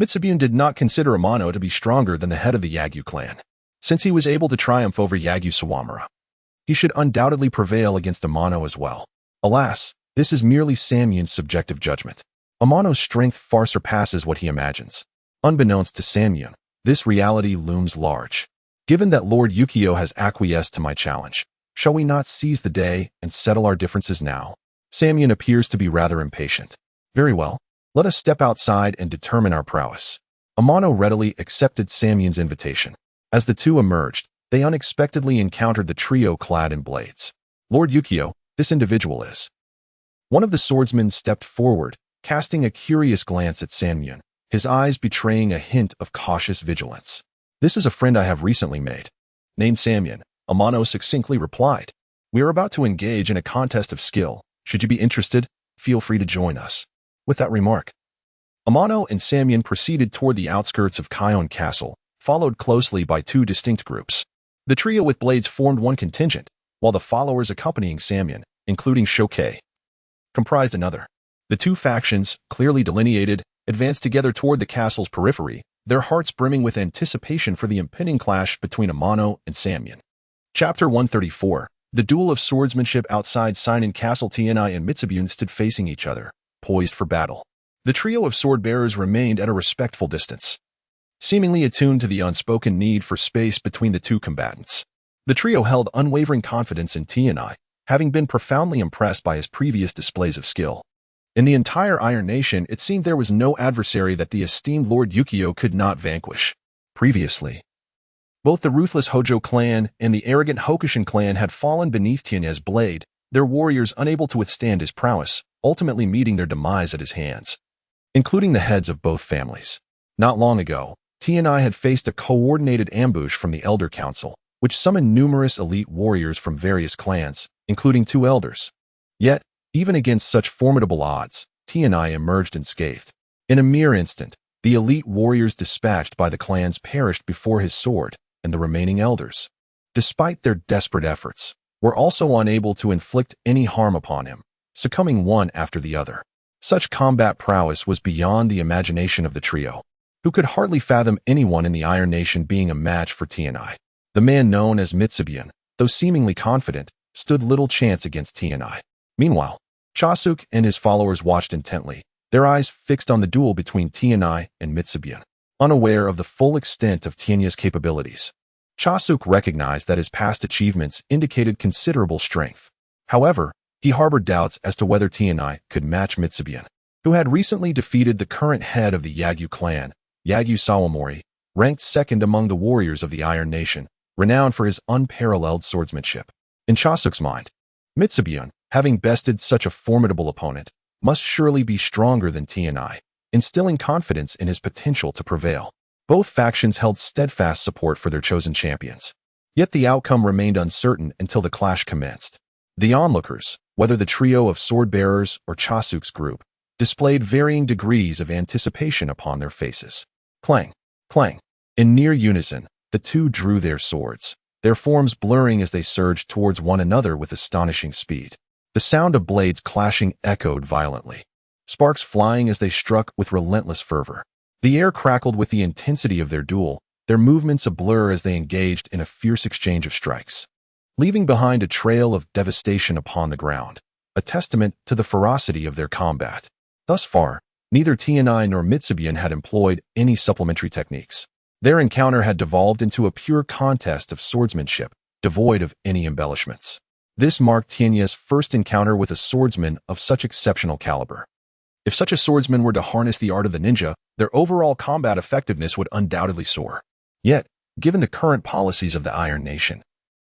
Mitsubune did not consider Amano to be stronger than the head of the Yagyu clan. Since he was able to triumph over Yagyu Sawamura, he should undoubtedly prevail against Amano as well. Alas, this is merely Samyun's subjective judgment. Amano's strength far surpasses what he imagines. Unbeknownst to Samyun, this reality looms large. Given that Lord Ukyo has acquiesced to my challenge, shall we not seize the day and settle our differences now? Samyun appears to be rather impatient. Very well. Let us step outside and determine our prowess. Amano readily accepted Samyun's invitation. As the two emerged, they unexpectedly encountered the trio clad in blades. "Lord Ukyo, this individual is." One of the swordsmen stepped forward, casting a curious glance at Samyun, his eyes betraying a hint of cautious vigilance. "This is a friend I have recently made." Named Samyun, Amano succinctly replied, "We are about to engage in a contest of skill. Should you be interested, feel free to join us." With that remark, Amano and Samyun proceeded toward the outskirts of Kion Castle, followed closely by two distinct groups. The trio with blades formed one contingent, while the followers accompanying Samyun, including Shokei, comprised another. The two factions, clearly delineated, advanced together toward the castle's periphery, their hearts brimming with anticipation for the impending clash between Amano and Samyun. Chapter 134. The duel of swordsmanship outside Seinen Castle. Tianai and Mitsubune stood facing each other, poised for battle. The trio of sword-bearers remained at a respectful distance, seemingly attuned to the unspoken need for space between the two combatants. The trio held unwavering confidence in Tianai, having been profoundly impressed by his previous displays of skill. In the entire Iron Nation, it seemed there was no adversary that the esteemed Lord Ukyo could not vanquish. Previously, both the ruthless Hojo clan and the arrogant Hokushin clan had fallen beneath Tianai's blade, their warriors unable to withstand his prowess, ultimately meeting their demise at his hands, including the heads of both families. Not long ago, Tianai had faced a coordinated ambush from the Elder Council, which summoned numerous elite warriors from various clans, including 2 elders. Yet, even against such formidable odds, Tianai emerged unscathed. In a mere instant, the elite warriors dispatched by the clans perished before his sword, and the remaining elders, despite their desperate efforts, were also unable to inflict any harm upon him, succumbing one after the other. Such combat prowess was beyond the imagination of the trio, who could hardly fathom anyone in the Iron Nation being a match for Tianai. The man known as Mitsubune, though seemingly confident, stood little chance against Tianai. Meanwhile, Chasuke and his followers watched intently, their eyes fixed on the duel between Tianai and Mitsubune. Unaware of the full extent of Tianai's capabilities, Chasuke recognized that his past achievements indicated considerable strength. However, he harbored doubts as to whether Tianai could match Mitsubune, who had recently defeated the current head of the Yagyu clan, Yagyu Sawamori, ranked second among the warriors of the Iron Nation, renowned for his unparalleled swordsmanship. In Chasuke's mind, Mitsubune, having bested such a formidable opponent, must surely be stronger than Tianai, instilling confidence in his potential to prevail. Both factions held steadfast support for their chosen champions. Yet the outcome remained uncertain until the clash commenced. The onlookers, whether the trio of sword-bearers or Chasuke's group, displayed varying degrees of anticipation upon their faces. Clang, clang. In near unison, the two drew their swords, their forms blurring as they surged towards one another with astonishing speed. The sound of blades clashing echoed violently, sparks flying as they struck with relentless fervor. The air crackled with the intensity of their duel, their movements a blur as they engaged in a fierce exchange of strikes, leaving behind a trail of devastation upon the ground, a testament to the ferocity of their combat. Thus far, neither Tianai nor Mitsubune had employed any supplementary techniques. Their encounter had devolved into a pure contest of swordsmanship, devoid of any embellishments. This marked Tianai's first encounter with a swordsman of such exceptional caliber. If such a swordsman were to harness the art of the ninja, their overall combat effectiveness would undoubtedly soar. Yet, given the current policies of the Iron Nation,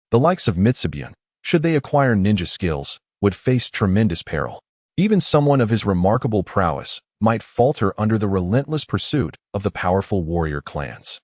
the likes of Mitsubune, should they acquire ninja skills, would face tremendous peril. Even someone of his remarkable prowess might falter under the relentless pursuit of the powerful warrior clans.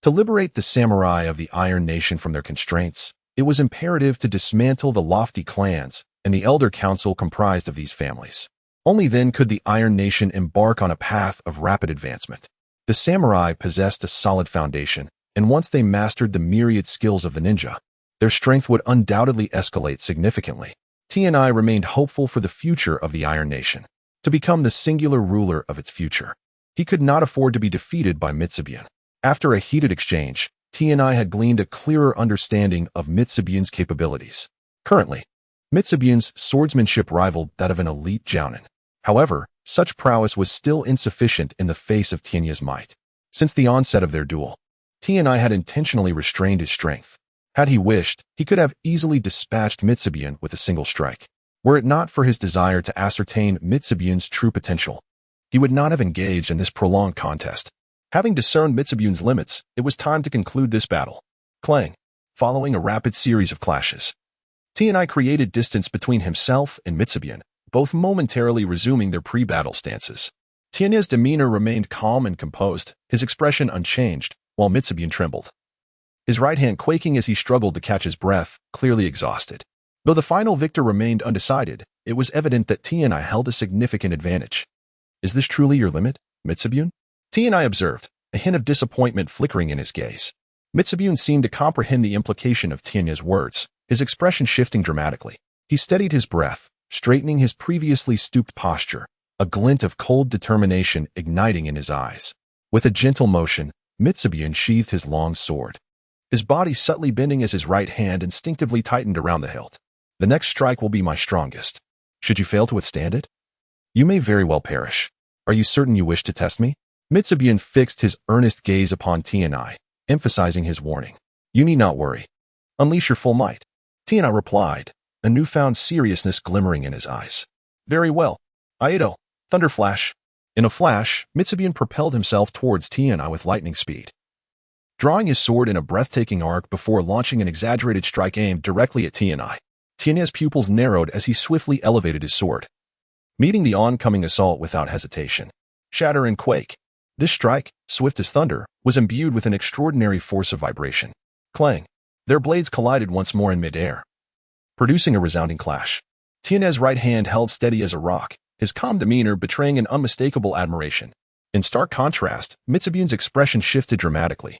To liberate the samurai of the Iron Nation from their constraints, it was imperative to dismantle the lofty clans and the elder council comprised of these families. Only then could the Iron Nation embark on a path of rapid advancement. The samurai possessed a solid foundation, and once they mastered the myriad skills of the ninja, their strength would undoubtedly escalate significantly. Tianai remained hopeful for the future of the Iron Nation, to become the singular ruler of its future. He could not afford to be defeated by Mitsubune. After a heated exchange, Tianai had gleaned a clearer understanding of Mitsubune's capabilities. Currently, Mitsubune's swordsmanship rivaled that of an elite jounin. However, such prowess was still insufficient in the face of Tianai's might. Since the onset of their duel, Tianai had intentionally restrained his strength. Had he wished, he could have easily dispatched Mitsubune with a single strike. Were it not for his desire to ascertain Mitsubune's true potential, he would not have engaged in this prolonged contest. Having discerned Mitsubune's limits, it was time to conclude this battle. Clang. Following a rapid series of clashes, Tianai created distance between himself and Mitsubune, both momentarily resuming their pre-battle stances. Tianai's demeanor remained calm and composed, his expression unchanged, while Mitsubune trembled, his right hand quaking as he struggled to catch his breath, clearly exhausted. Though the final victor remained undecided, it was evident that Tianai held a significant advantage. "Is this truly your limit, Mitsubune?" Tianai observed, a hint of disappointment flickering in his gaze. Mitsubune seemed to comprehend the implication of Tianai's words, his expression shifting dramatically. He steadied his breath, straightening his previously stooped posture, a glint of cold determination igniting in his eyes. With a gentle motion, Mitsubun sheathed his long sword, his body subtly bending as his right hand instinctively tightened around the hilt. The next strike will be my strongest. Should you fail to withstand it, you may very well perish. Are you certain you wish to test me? Mitsubun fixed his earnest gaze upon Tianai, emphasizing his warning. You need not worry. Unleash your full might. Tianai replied, a newfound seriousness glimmering in his eyes. Very well. Aido, thunder flash. In a flash, Mitsubun propelled himself towards Tianai with lightning speed, drawing his sword in a breathtaking arc before launching an exaggerated strike aimed directly at Tianai. Tianai's pupils narrowed as he swiftly elevated his sword, meeting the oncoming assault without hesitation. Shatter and quake. This strike, swift as thunder, was imbued with an extraordinary force of vibration. Clang. Their blades collided once more in midair, producing a resounding clash. Tianai's right hand held steady as a rock, his calm demeanor betraying an unmistakable admiration. In stark contrast, Mitsubun's expression shifted dramatically,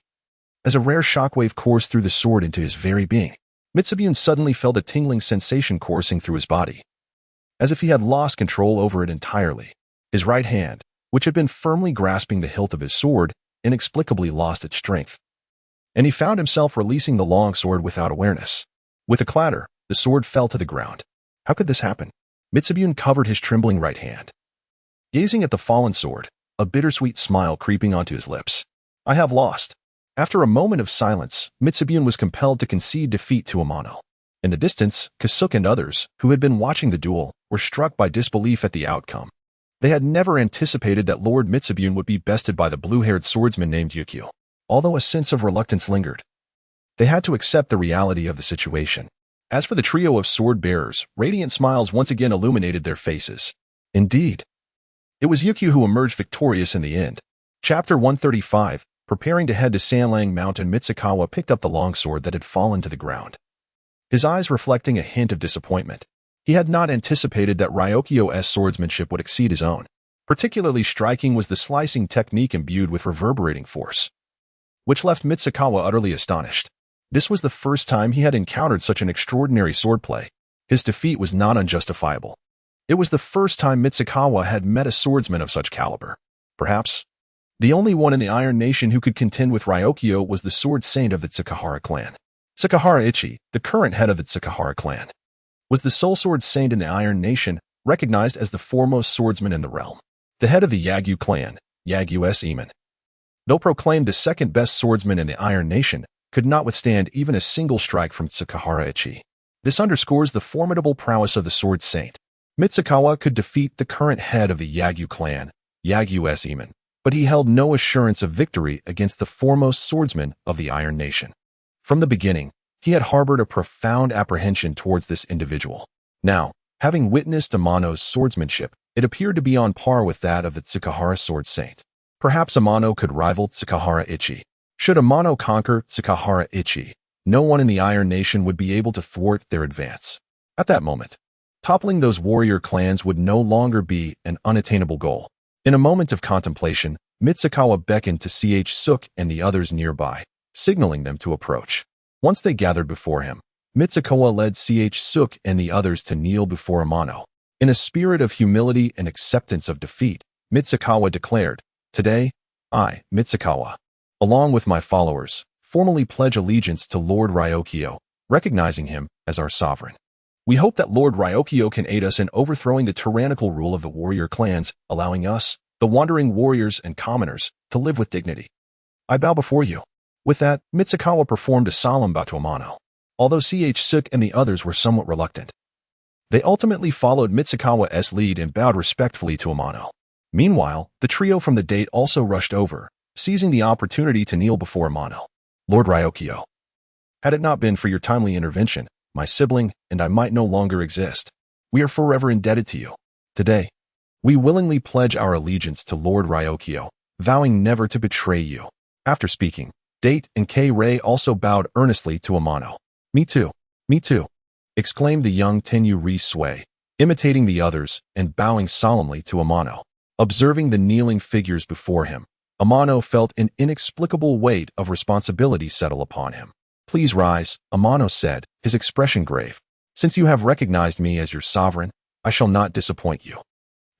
as a rare shockwave coursed through the sword into his very being. Mitsubun suddenly felt a tingling sensation coursing through his body, as if he had lost control over it entirely. His right hand, which had been firmly grasping the hilt of his sword, inexplicably lost its strength, and he found himself releasing the long sword without awareness. With a clatter, the sword fell to the ground. How could this happen? Mitsubun covered his trembling right hand, gazing at the fallen sword, a bittersweet smile creeping onto his lips. I have lost. After a moment of silence, Mitsubun was compelled to concede defeat to Amano. In the distance, Kasuke and others, who had been watching the duel, were struck by disbelief at the outcome. They had never anticipated that Lord Mitsubun would be bested by the blue-haired swordsman named Ukyo. Although a sense of reluctance lingered, they had to accept the reality of the situation. As for the trio of sword-bearers, radiant smiles once again illuminated their faces. Indeed, it was Ukyo who emerged victorious in the end. Chapter 135, preparing to head to Sanlang Mountain, Mitsukawa picked up the longsword that had fallen to the ground, his eyes reflecting a hint of disappointment. He had not anticipated that Raikage swordsmanship would exceed his own. Particularly striking was the slicing technique imbued with reverberating force, which left Mitsukawa utterly astonished. This was the first time he had encountered such an extraordinary swordplay. His defeat was not unjustifiable. It was the first time Mitsukawa had met a swordsman of such caliber. Perhaps the only one in the Iron Nation who could contend with Raikage was the sword saint of the Tsukahara clan. Tsukahara Ichi, the current head of the Tsukahara clan, was the sole sword saint in the Iron Nation, recognized as the foremost swordsman in the realm. The head of the Yagyu clan, Yagyu Eman, though proclaimed the second best swordsman in the Iron Nation, could not withstand even a single strike from Tsukahara Ichi. This underscores the formidable prowess of the sword saint. Mitsukawa could defeat the current head of the Yagyu clan, Yagyu Eman, but he held no assurance of victory against the foremost swordsman of the Iron Nation. From the beginning, he had harbored a profound apprehension towards this individual. Now, having witnessed Amano's swordsmanship, it appeared to be on par with that of the Tsukahara sword saint. Perhaps Amano could rival Tsukahara Ichi. Should Amano conquer Tsukahara Ichi, no one in the Iron Nation would be able to thwart their advance. At that moment, toppling those warrior clans would no longer be an unattainable goal. In a moment of contemplation, Mitsukawa beckoned to Suke and the others nearby, signaling them to approach. Once they gathered before him, Mitsukawa led Suke and the others to kneel before Amano. In a spirit of humility and acceptance of defeat, Mitsukawa declared, "Today, I, Mitsukawa, along with my followers, formally pledge allegiance to Lord Raikage, recognizing him as our sovereign. We hope that Lord Raikage can aid us in overthrowing the tyrannical rule of the warrior clans, allowing us, the wandering warriors and commoners, to live with dignity. I bow before you." With that, Mitsukawa performed a solemn bow to Amano. Although Suke and the others were somewhat reluctant, they ultimately followed Mitsukawa's lead and bowed respectfully to Amano. Meanwhile, the trio from the date also rushed over, seizing the opportunity to kneel before Amano. "Lord Raikage, had it not been for your timely intervention, my sibling and I might no longer exist. We are forever indebted to you. Today, we willingly pledge our allegiance to Lord Raikage, vowing never to betray you." After speaking, Date and K-Ray also bowed earnestly to Amano. Me too, exclaimed the young Tenyu Sui, imitating the others and bowing solemnly to Amano. Observing the kneeling figures before him, Amano felt an inexplicable weight of responsibility settle upon him. "Please rise," Amano said, his expression grave. "Since you have recognized me as your sovereign, I shall not disappoint you.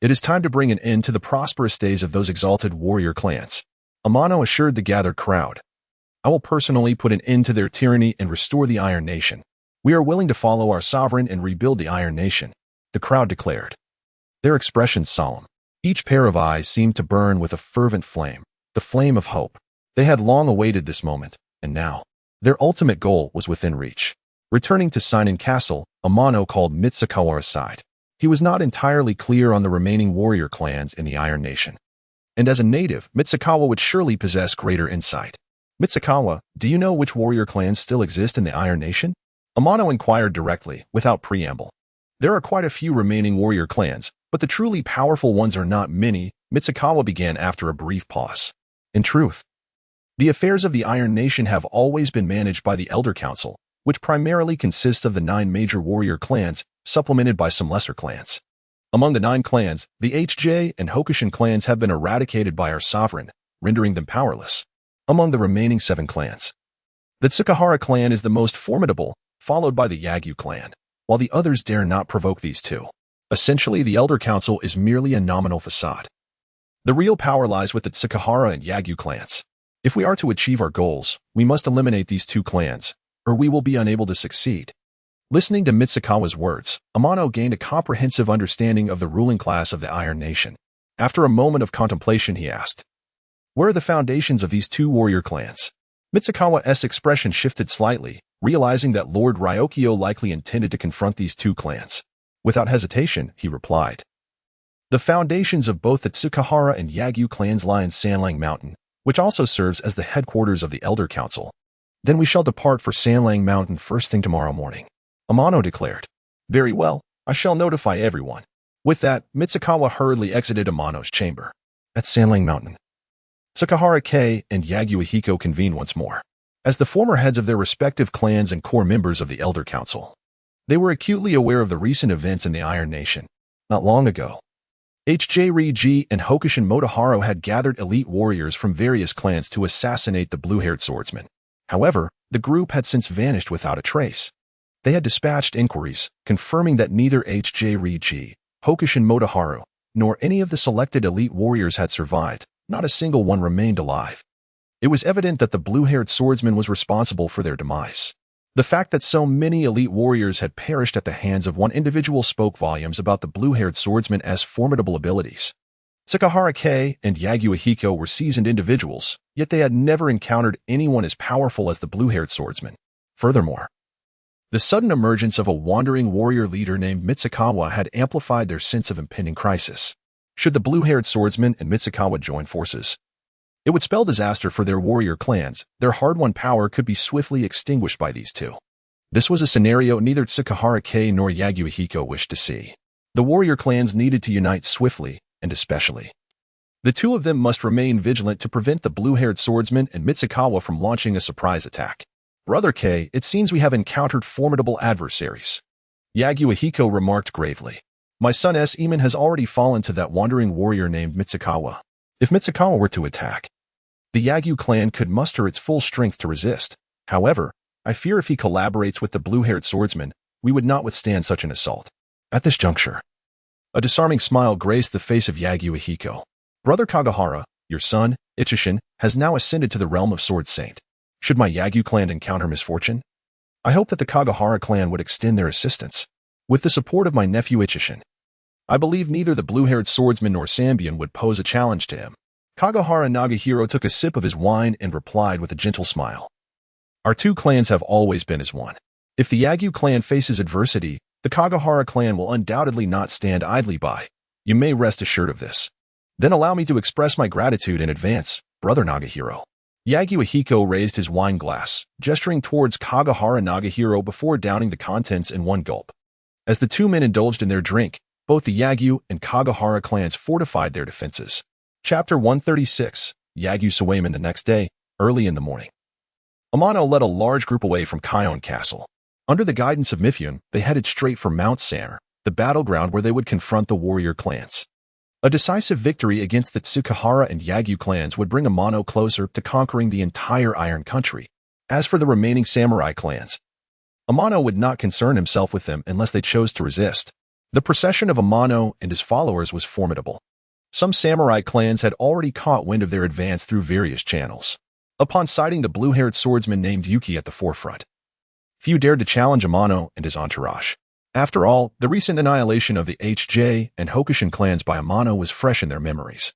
It is time to bring an end to the prosperous days of those exalted warrior clans." Amano assured the gathered crowd. I will personally put an end to their tyranny and restore the Iron Nation. We are willing to follow our sovereign and rebuild the Iron Nation, the crowd declared. Their expressions solemn. Each pair of eyes seemed to burn with a fervent flame, the flame of hope. They had long awaited this moment, and now, their ultimate goal was within reach. Returning to Seinen Castle, Amano called Mitsukawa aside. He was not entirely clear on the remaining warrior clans in the Iron Nation. And as a native, Mitsukawa would surely possess greater insight. Mitsukawa, do you know which warrior clans still exist in the Iron Nation? Amano inquired directly, without preamble. There are quite a few remaining warrior clans, but the truly powerful ones are not many, Mitsukawa began after a brief pause. In truth, the affairs of the Iron Nation have always been managed by the Elder Council, which primarily consists of the 9 major warrior clans, supplemented by some lesser clans. Among the 9 clans, the HJ and Hokushin clans have been eradicated by our sovereign, rendering them powerless. Among the remaining 7 clans, the Tsukahara clan is the most formidable, followed by the Yagyu clan, while the others dare not provoke these two. Essentially, the Elder Council is merely a nominal facade. The real power lies with the Tsukahara and Yagyu clans. If we are to achieve our goals, we must eliminate these 2 clans, or we will be unable to succeed. Listening to Mitsukawa's words, Amano gained a comprehensive understanding of the ruling class of the Iron Nation. After a moment of contemplation, he asked, where are the foundations of these 2 warrior clans? Mitsukawa's expression shifted slightly, realizing that Lord Ryokyo likely intended to confront these 2 clans. Without hesitation, he replied, the foundations of both the Tsukahara and Yagyu clans lie in Sanlang Mountain, which also serves as the headquarters of the Elder Council. Then we shall depart for Sanlang Mountain first thing tomorrow morning, Amano declared. Very well, I shall notify everyone. With that, Mitsukawa hurriedly exited Amano's chamber. At Sanlang Mountain, Tsukahara Kei and Yagyu Ahiko convened once more. As the former heads of their respective clans and core members of the Elder Council, they were acutely aware of the recent events in the Iron Nation. Not long ago, HJ Riji and Hokushin Motoharo had gathered elite warriors from various clans to assassinate the blue-haired swordsman. However, the group had since vanished without a trace. They had dispatched inquiries, confirming that neither HJ Riji, Hokushin Motoharo, nor any of the selected elite warriors had survived. Not a single one remained alive. It was evident that the blue-haired swordsman was responsible for their demise. The fact that so many elite warriors had perished at the hands of one individual spoke volumes about the blue-haired swordsman's formidable abilities. Tsukahara Kei and Yagyu Ahiko were seasoned individuals, yet they had never encountered anyone as powerful as the blue-haired swordsman. Furthermore, the sudden emergence of a wandering warrior leader named Mitsukawa had amplified their sense of impending crisis. Should the blue-haired swordsman and Mitsukawa join forces, it would spell disaster for their warrior clans. Their hard-won power could be swiftly extinguished by these 2. This was a scenario neither Tsukahara Kei nor Yagyu Ahiko wished to see. The warrior clans needed to unite swiftly, and especially, the 2 of them must remain vigilant to prevent the blue-haired swordsman and Mitsukawa from launching a surprise attack. Brother Kei, it seems we have encountered formidable adversaries, Yagyu Ahiko remarked gravely. My son Eamon has already fallen to that wandering warrior named Mitsukawa. If Mitsukawa were to attack, the Yagyu clan could muster its full strength to resist. However, I fear if he collaborates with the blue-haired swordsman, we would not withstand such an assault. At this juncture, a disarming smile graced the face of Yagyu Ahiko. Brother Kagahara, your son, Ichishin, has now ascended to the realm of Sword Saint. Should my Yagyu clan encounter misfortune, I hope that the Kagahara clan would extend their assistance. With the support of my nephew Ichishin, I believe neither the blue-haired swordsman nor Sambian would pose a challenge to him. Kagahara Nagahiro took a sip of his wine and replied with a gentle smile. Our 2 clans have always been as one. If the Yagyu clan faces adversity, the Kagahara clan will undoubtedly not stand idly by. You may rest assured of this. Then allow me to express my gratitude in advance, Brother Nagahiro. Yagyu Ahiko raised his wine glass, gesturing towards Kagahara Nagahiro before downing the contents in one gulp. As the 2 men indulged in their drink, both the Yagyu and Kagahara clans fortified their defenses. Chapter 136, Yagyu Suwayman. The next day, early in the morning, Amano led a large group away from Kion Castle. Under the guidance of Mifune, they headed straight for Mount Samur, the battleground where they would confront the warrior clans. A decisive victory against the Tsukahara and Yagyu clans would bring Amano closer to conquering the entire Iron Country. As for the remaining samurai clans, Amano would not concern himself with them unless they chose to resist. The procession of Amano and his followers was formidable. Some samurai clans had already caught wind of their advance through various channels. Upon sighting the blue-haired swordsman named Yuki at the forefront, few dared to challenge Amano and his entourage. After all, the recent annihilation of the HJ and Hokushin clans by Amano was fresh in their memories,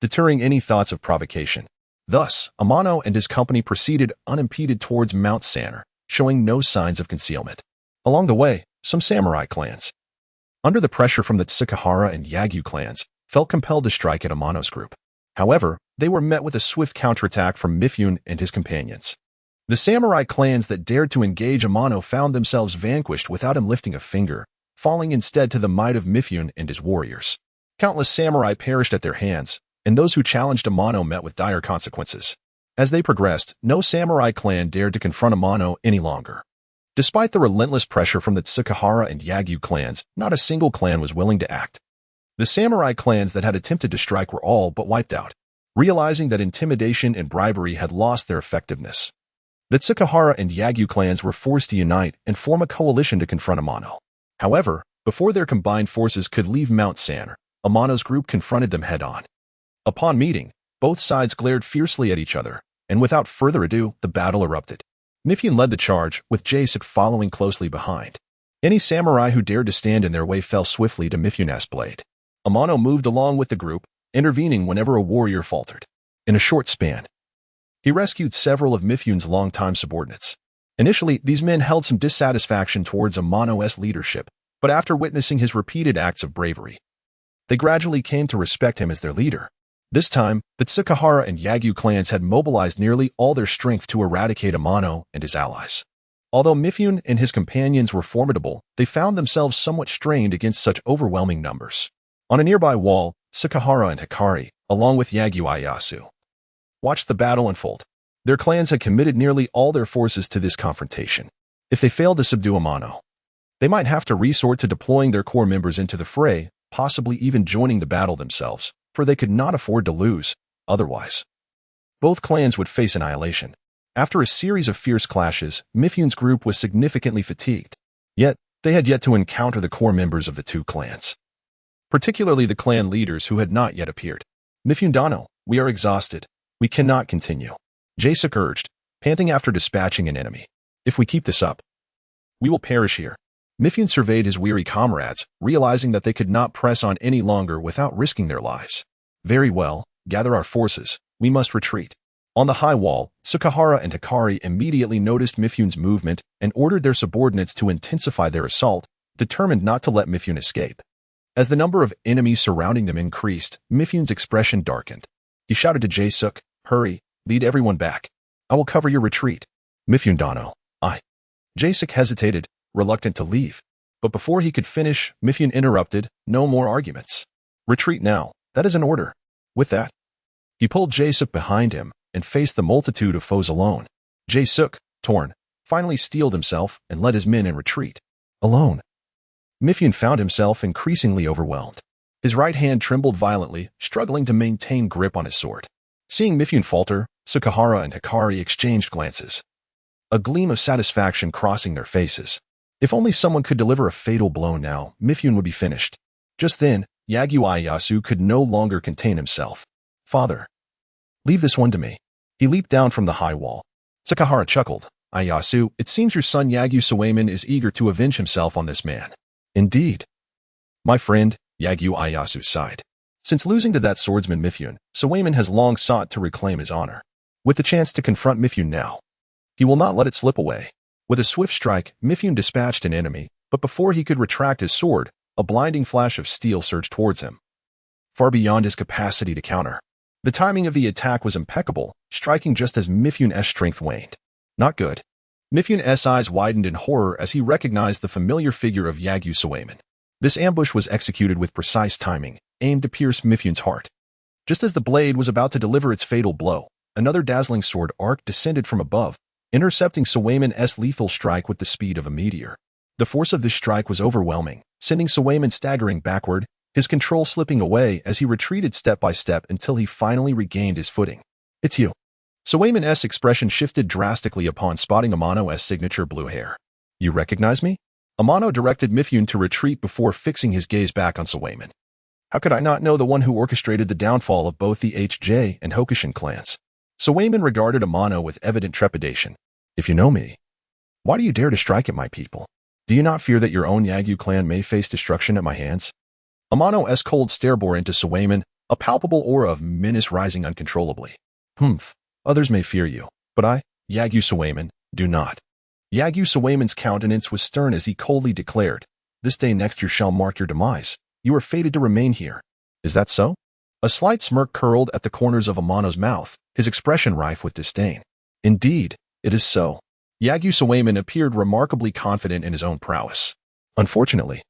deterring any thoughts of provocation. Thus, Amano and his company proceeded unimpeded towards Mount Sanner, showing no signs of concealment. Along the way, some samurai clans, under the pressure from the Tsukahara and Yagyu clans, felt compelled to strike at Amano's group. However, they were met with a swift counterattack from Mifune and his companions. The samurai clans that dared to engage Amano found themselves vanquished without him lifting a finger, falling instead to the might of Mifune and his warriors. Countless samurai perished at their hands, and those who challenged Amano met with dire consequences. As they progressed, no samurai clan dared to confront Amano any longer. Despite the relentless pressure from the Tsukahara and Yagyu clans, not a single clan was willing to act. The samurai clans that had attempted to strike were all but wiped out, realizing that intimidation and bribery had lost their effectiveness. The Tsukahara and Yagyu clans were forced to unite and form a coalition to confront Amano. However, before their combined forces could leave Mount Sanner, Amano's group confronted them head-on. Upon meeting, both sides glared fiercely at each other, and without further ado, the battle erupted. Mifune led the charge, with Jasuk following closely behind. Any samurai who dared to stand in their way fell swiftly to Mifune's blade. Amano moved along with the group, intervening whenever a warrior faltered. In a short span, he rescued several of Mifune's longtime subordinates. Initially, these men held some dissatisfaction towards Amano's leadership, but after witnessing his repeated acts of bravery, they gradually came to respect him as their leader. This time, the Tsukahara and Yagyu clans had mobilized nearly all their strength to eradicate Amano and his allies. Although Mifune and his companions were formidable, they found themselves somewhat strained against such overwhelming numbers. On a nearby wall, Tsukahara and Hikari, along with Yagyu Ieyasu, watched the battle unfold. Their clans had committed nearly all their forces to this confrontation. If they failed to subdue Amano, they might have to resort to deploying their core members into the fray, possibly even joining the battle themselves, for they could not afford to lose. Otherwise, both clans would face annihilation. After a series of fierce clashes, Mifune's group was significantly fatigued. Yet, they had yet to encounter the core members of the two clans, particularly the clan leaders who had not yet appeared. Mifune Dano, we are exhausted. We cannot continue, Jasuk urged, panting after dispatching an enemy. If we keep this up, we will perish here. Mifune surveyed his weary comrades, realizing that they could not press on any longer without risking their lives. Very well, gather our forces. We must retreat. On the high wall, Tsukahara and Hikari immediately noticed Mifune's movement and ordered their subordinates to intensify their assault, determined not to let Mifune escape. As the number of enemies surrounding them increased, Mifune's expression darkened. He shouted to Jasuk, hurry, lead everyone back. I will cover your retreat. Mifune Dano, I. Jasuk hesitated, reluctant to leave. But before he could finish, Mifune interrupted, no more arguments. Retreat now, that is an order. With that, he pulled Jasuk behind him and faced the multitude of foes alone. Jasuk, torn, finally steeled himself and led his men in retreat. Alone, Mifune found himself increasingly overwhelmed. His right hand trembled violently, struggling to maintain grip on his sword. Seeing Mifune falter, Tsukahara and Hikari exchanged glances, a gleam of satisfaction crossing their faces. If only someone could deliver a fatal blow now, Mifune would be finished. Just then, Yagyu Ieyasu could no longer contain himself. Father, leave this one to me. He leaped down from the high wall. Tsukahara chuckled. Ieyasu, it seems your son Yagyu Suwayman is eager to avenge himself on this man. Indeed. My friend, Yagyu Ieyasu sighed. Since losing to that swordsman Mifune, Suwayman has long sought to reclaim his honor. With the chance to confront Mifune now, he will not let it slip away. With a swift strike, Mifune dispatched an enemy, but before he could retract his sword, a blinding flash of steel surged towards him, far beyond his capacity to counter. The timing of the attack was impeccable, striking just as Mifune's strength waned. Not good. Mifune's eyes widened in horror as he recognized the familiar figure of Yagyu Suwayman. This ambush was executed with precise timing, aimed to pierce Mifune's heart. Just as the blade was about to deliver its fatal blow, another dazzling sword arc descended from above, intercepting Suwayman's lethal strike with the speed of a meteor. The force of this strike was overwhelming, sending Suwayman staggering backward, his control slipping away as he retreated step by step until he finally regained his footing. It's you. Suwayman's expression shifted drastically upon spotting Amano's signature blue hair. You recognize me? Amano directed Mifune to retreat before fixing his gaze back on Suwayman. How could I not know the one who orchestrated the downfall of both the HJ and Hokushin clans? Suwayman regarded Amano with evident trepidation. If you know me, why do you dare to strike at my people? Do you not fear that your own Yagyu clan may face destruction at my hands? Amano's cold stare bore into Suwayman, a palpable aura of menace rising uncontrollably. Others may fear you, but I, Yagyu Suwayman, do not. Yagyu Suwayman's countenance was stern as he coldly declared, this day next year shall mark your demise. You are fated to remain here. Is that so? A slight smirk curled at the corners of Amano's mouth, his expression rife with disdain. Indeed, it is so. Yagyu Suwayman appeared remarkably confident in his own prowess. Unfortunately,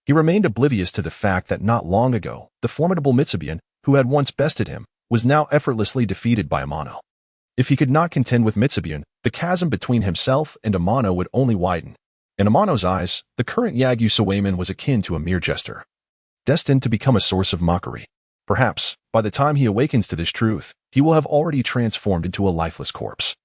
he remained oblivious to the fact that not long ago, the formidable Mitsubian, who had once bested him, was now effortlessly defeated by Amano. If he could not contend with Mitsubian, the chasm between himself and Amano would only widen. In Amano's eyes, the current Yagyu Suwayman was akin to a mere jester, destined to become a source of mockery. Perhaps, by the time he awakens to this truth, he will have already transformed into a lifeless corpse.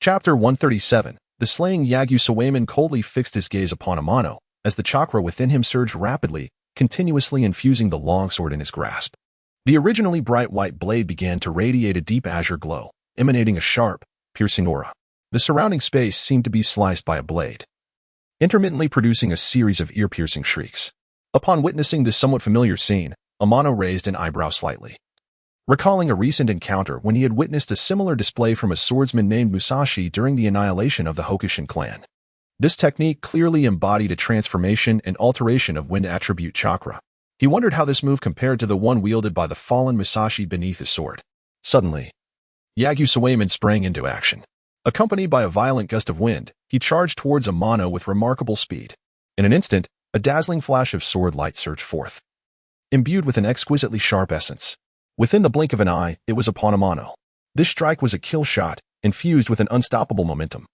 Chapter 137. The slaying Yagyu Suwayman coldly fixed his gaze upon Amano, as the chakra within him surged rapidly, continuously infusing the longsword in his grasp. The originally bright white blade began to radiate a deep azure glow, emanating a sharp, piercing aura. The surrounding space seemed to be sliced by a blade, intermittently producing a series of ear-piercing shrieks. Upon witnessing this somewhat familiar scene, Amano raised an eyebrow slightly, recalling a recent encounter when he had witnessed a similar display from a swordsman named Musashi during the annihilation of the Hokushin clan. This technique clearly embodied a transformation and alteration of wind attribute chakra. He wondered how this move compared to the one wielded by the fallen Musashi beneath his sword. Suddenly, Yagyu Suwayman sprang into action. Accompanied by a violent gust of wind, he charged towards Amano with remarkable speed. In an instant, a dazzling flash of sword light surged forth, imbued with an exquisitely sharp essence. Within the blink of an eye, it was upon Amano. This strike was a kill shot, infused with an unstoppable momentum,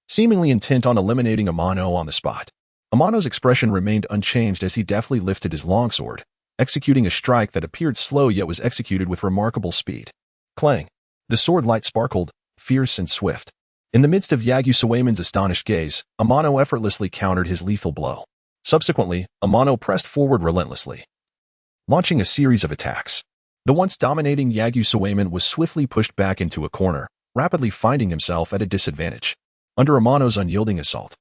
seemingly intent on eliminating Amano on the spot. Amano's expression remained unchanged as he deftly lifted his longsword, executing a strike that appeared slow yet was executed with remarkable speed. Clang! The sword light sparkled, fierce and swift. In the midst of Yagyu Suwayman's astonished gaze, Amano effortlessly countered his lethal blow. Subsequently, Amano pressed forward relentlessly, launching a series of attacks. The once dominating Yagyu Suwayman was swiftly pushed back into a corner, rapidly finding himself at a disadvantage. Under Amano's unyielding assault,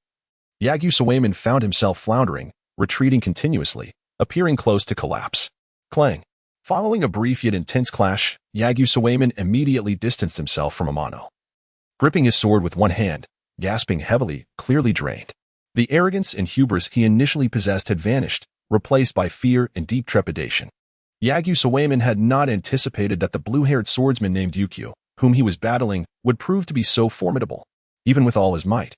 Yagyu Suwayman found himself floundering, retreating continuously, appearing close to collapse. Clang! Following a brief yet intense clash, Yagyu Suwayman immediately distanced himself from Amano, gripping his sword with one hand, gasping heavily, clearly drained. The arrogance and hubris he initially possessed had vanished, replaced by fear and deep trepidation. Yagyu Suwayman had not anticipated that the blue-haired swordsman named Ukyo, whom he was battling, would prove to be so formidable. Even with all his might,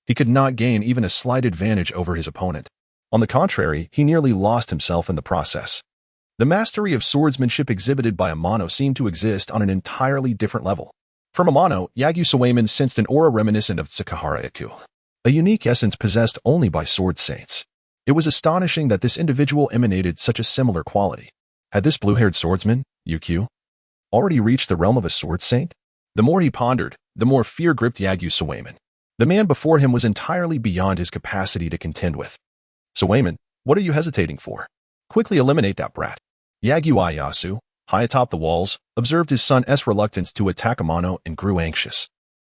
he could not gain even a slight advantage over his opponent. On the contrary, he nearly lost himself in the process. The mastery of swordsmanship exhibited by Amano seemed to exist on an entirely different level. From Amano, Yagyu Suwayman sensed an aura reminiscent of Tsukahara Ikku, a unique essence possessed only by sword saints. It was astonishing that this individual emanated such a similar quality. Had this blue-haired swordsman, Ukyo, already reached the realm of a sword saint? The more he pondered, the more fear gripped Yagyu Suwayman. The man before him was entirely beyond his capacity to contend with. Suwayman, what are you hesitating for? Quickly eliminate that brat. Yagyu Ieyasu, high atop the walls, observed his son's reluctance to attack Amano and grew anxious.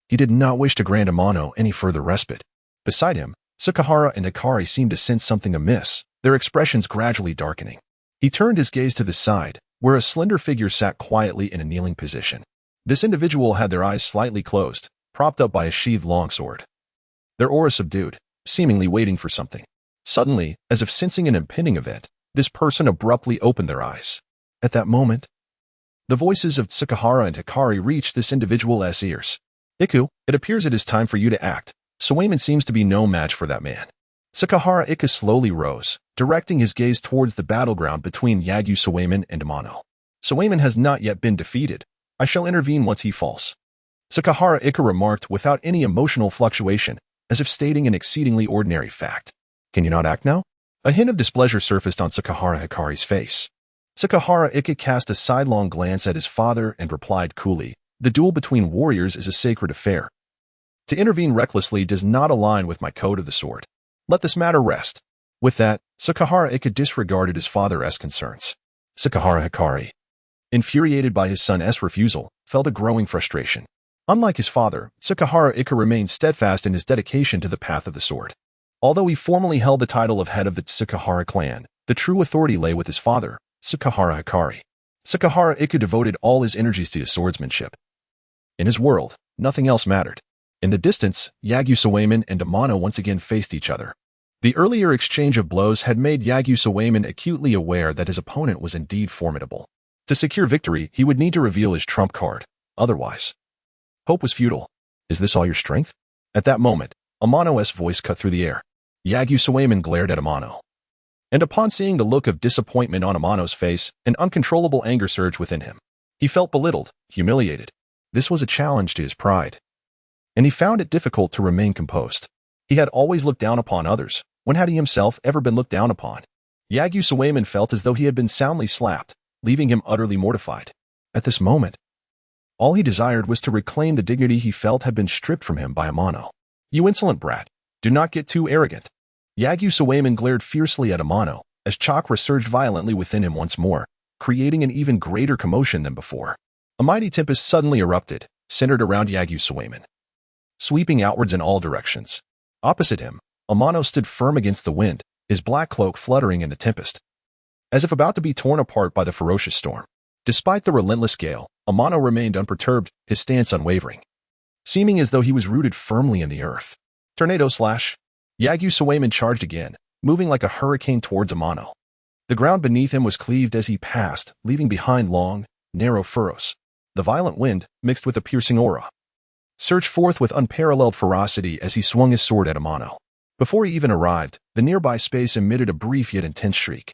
He did not wish to grant Amano any further respite. Beside him, Tsukahara and Hikari seemed to sense something amiss, their expressions gradually darkening. He turned his gaze to the side, where a slender figure sat quietly in a kneeling position. This individual had their eyes slightly closed, propped up by a sheathed longsword, their aura subdued, seemingly waiting for something. Suddenly, as if sensing an impending event, this person abruptly opened their eyes. At that moment, the voices of Tsukahara and Hikari reached this individual's ears. Ikku, it appears it is time for you to act. Suwayman seems to be no match for that man. Tsukahara Ikku slowly rose, directing his gaze towards the battleground between Yagyu Suwayman and Amano. Suwayman has not yet been defeated. I shall intervene once he falls. Tsukahara Ikku remarked without any emotional fluctuation, as if stating an exceedingly ordinary fact. Can you not act now? A hint of displeasure surfaced on Tsukahara Hikari's face. Tsukahara Ikku cast a sidelong glance at his father and replied coolly, the duel between warriors is a sacred affair. To intervene recklessly does not align with my code of the sword. Let this matter rest. With that, Sakahara Ika disregarded his father's concerns. Sakahara Hikari, infuriated by his son's refusal, felt a growing frustration. Unlike his father, Sakahara Ika remained steadfast in his dedication to the path of the sword. Although he formally held the title of head of the Sakahara clan, the true authority lay with his father, Sakahara Hikari. Sakahara Ika devoted all his energies to his swordsmanship. In his world, nothing else mattered. In the distance, Yagyu Sawayman and Amano once again faced each other. The earlier exchange of blows had made Yagyu Sawayman acutely aware that his opponent was indeed formidable. To secure victory, he would need to reveal his trump card. Otherwise, hope was futile. Is this all your strength? At that moment, Amano's voice cut through the air. Yagyu Sawayman glared at Amano. And upon seeing the look of disappointment on Amano's face, an uncontrollable anger surged within him. He felt belittled, humiliated. This was a challenge to his pride. And he found it difficult to remain composed. He had always looked down upon others. When had he himself ever been looked down upon? Yagyu Sawayman felt as though he had been soundly slapped, leaving him utterly mortified. At this moment, all he desired was to reclaim the dignity he felt had been stripped from him by Amano. You insolent brat, do not get too arrogant. Yagyu Sawayman glared fiercely at Amano, as chakra surged violently within him once more, creating an even greater commotion than before. A mighty tempest suddenly erupted, centered around Yagyu Sawayman, sweeping outwards in all directions. Opposite him, Amano stood firm against the wind, his black cloak fluttering in the tempest, as if about to be torn apart by the ferocious storm. Despite the relentless gale, Amano remained unperturbed, his stance unwavering, seeming as though he was rooted firmly in the earth. Tornado slash. Yagyu Sawayman charged again, moving like a hurricane towards Amano. The ground beneath him was cleaved as he passed, leaving behind long, narrow furrows. The violent wind, mixed with a piercing aura, surged forth with unparalleled ferocity as he swung his sword at Amano. Before he even arrived, the nearby space emitted a brief yet intense shriek,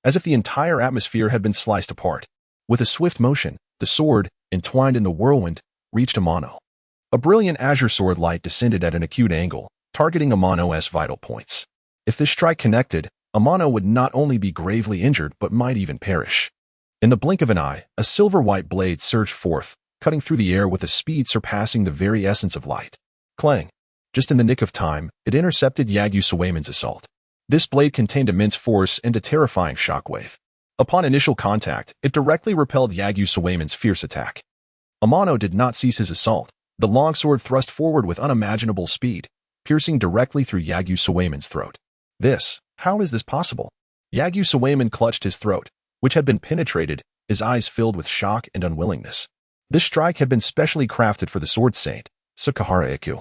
as if the entire atmosphere had been sliced apart. With a swift motion, the sword, entwined in the whirlwind, reached Amano. A brilliant azure sword light descended at an acute angle, targeting Amano's vital points. If this strike connected, Amano would not only be gravely injured but might even perish. In the blink of an eye, a silver-white blade surged forth, cutting through the air with a speed surpassing the very essence of light. Clang! Just in the nick of time, it intercepted Yagyu Sawayman's assault. This blade contained immense force and a terrifying shockwave. Upon initial contact, it directly repelled Yagyu Sawayman's fierce attack. Amano did not cease his assault. The longsword thrust forward with unimaginable speed, piercing directly through Yagyu Sawayman's throat. How is this possible? Yagyu Sawayman clutched his throat, which had been penetrated, his eyes filled with shock and unwillingness. This strike had been specially crafted for the sword saint, Sakahara Ukyo.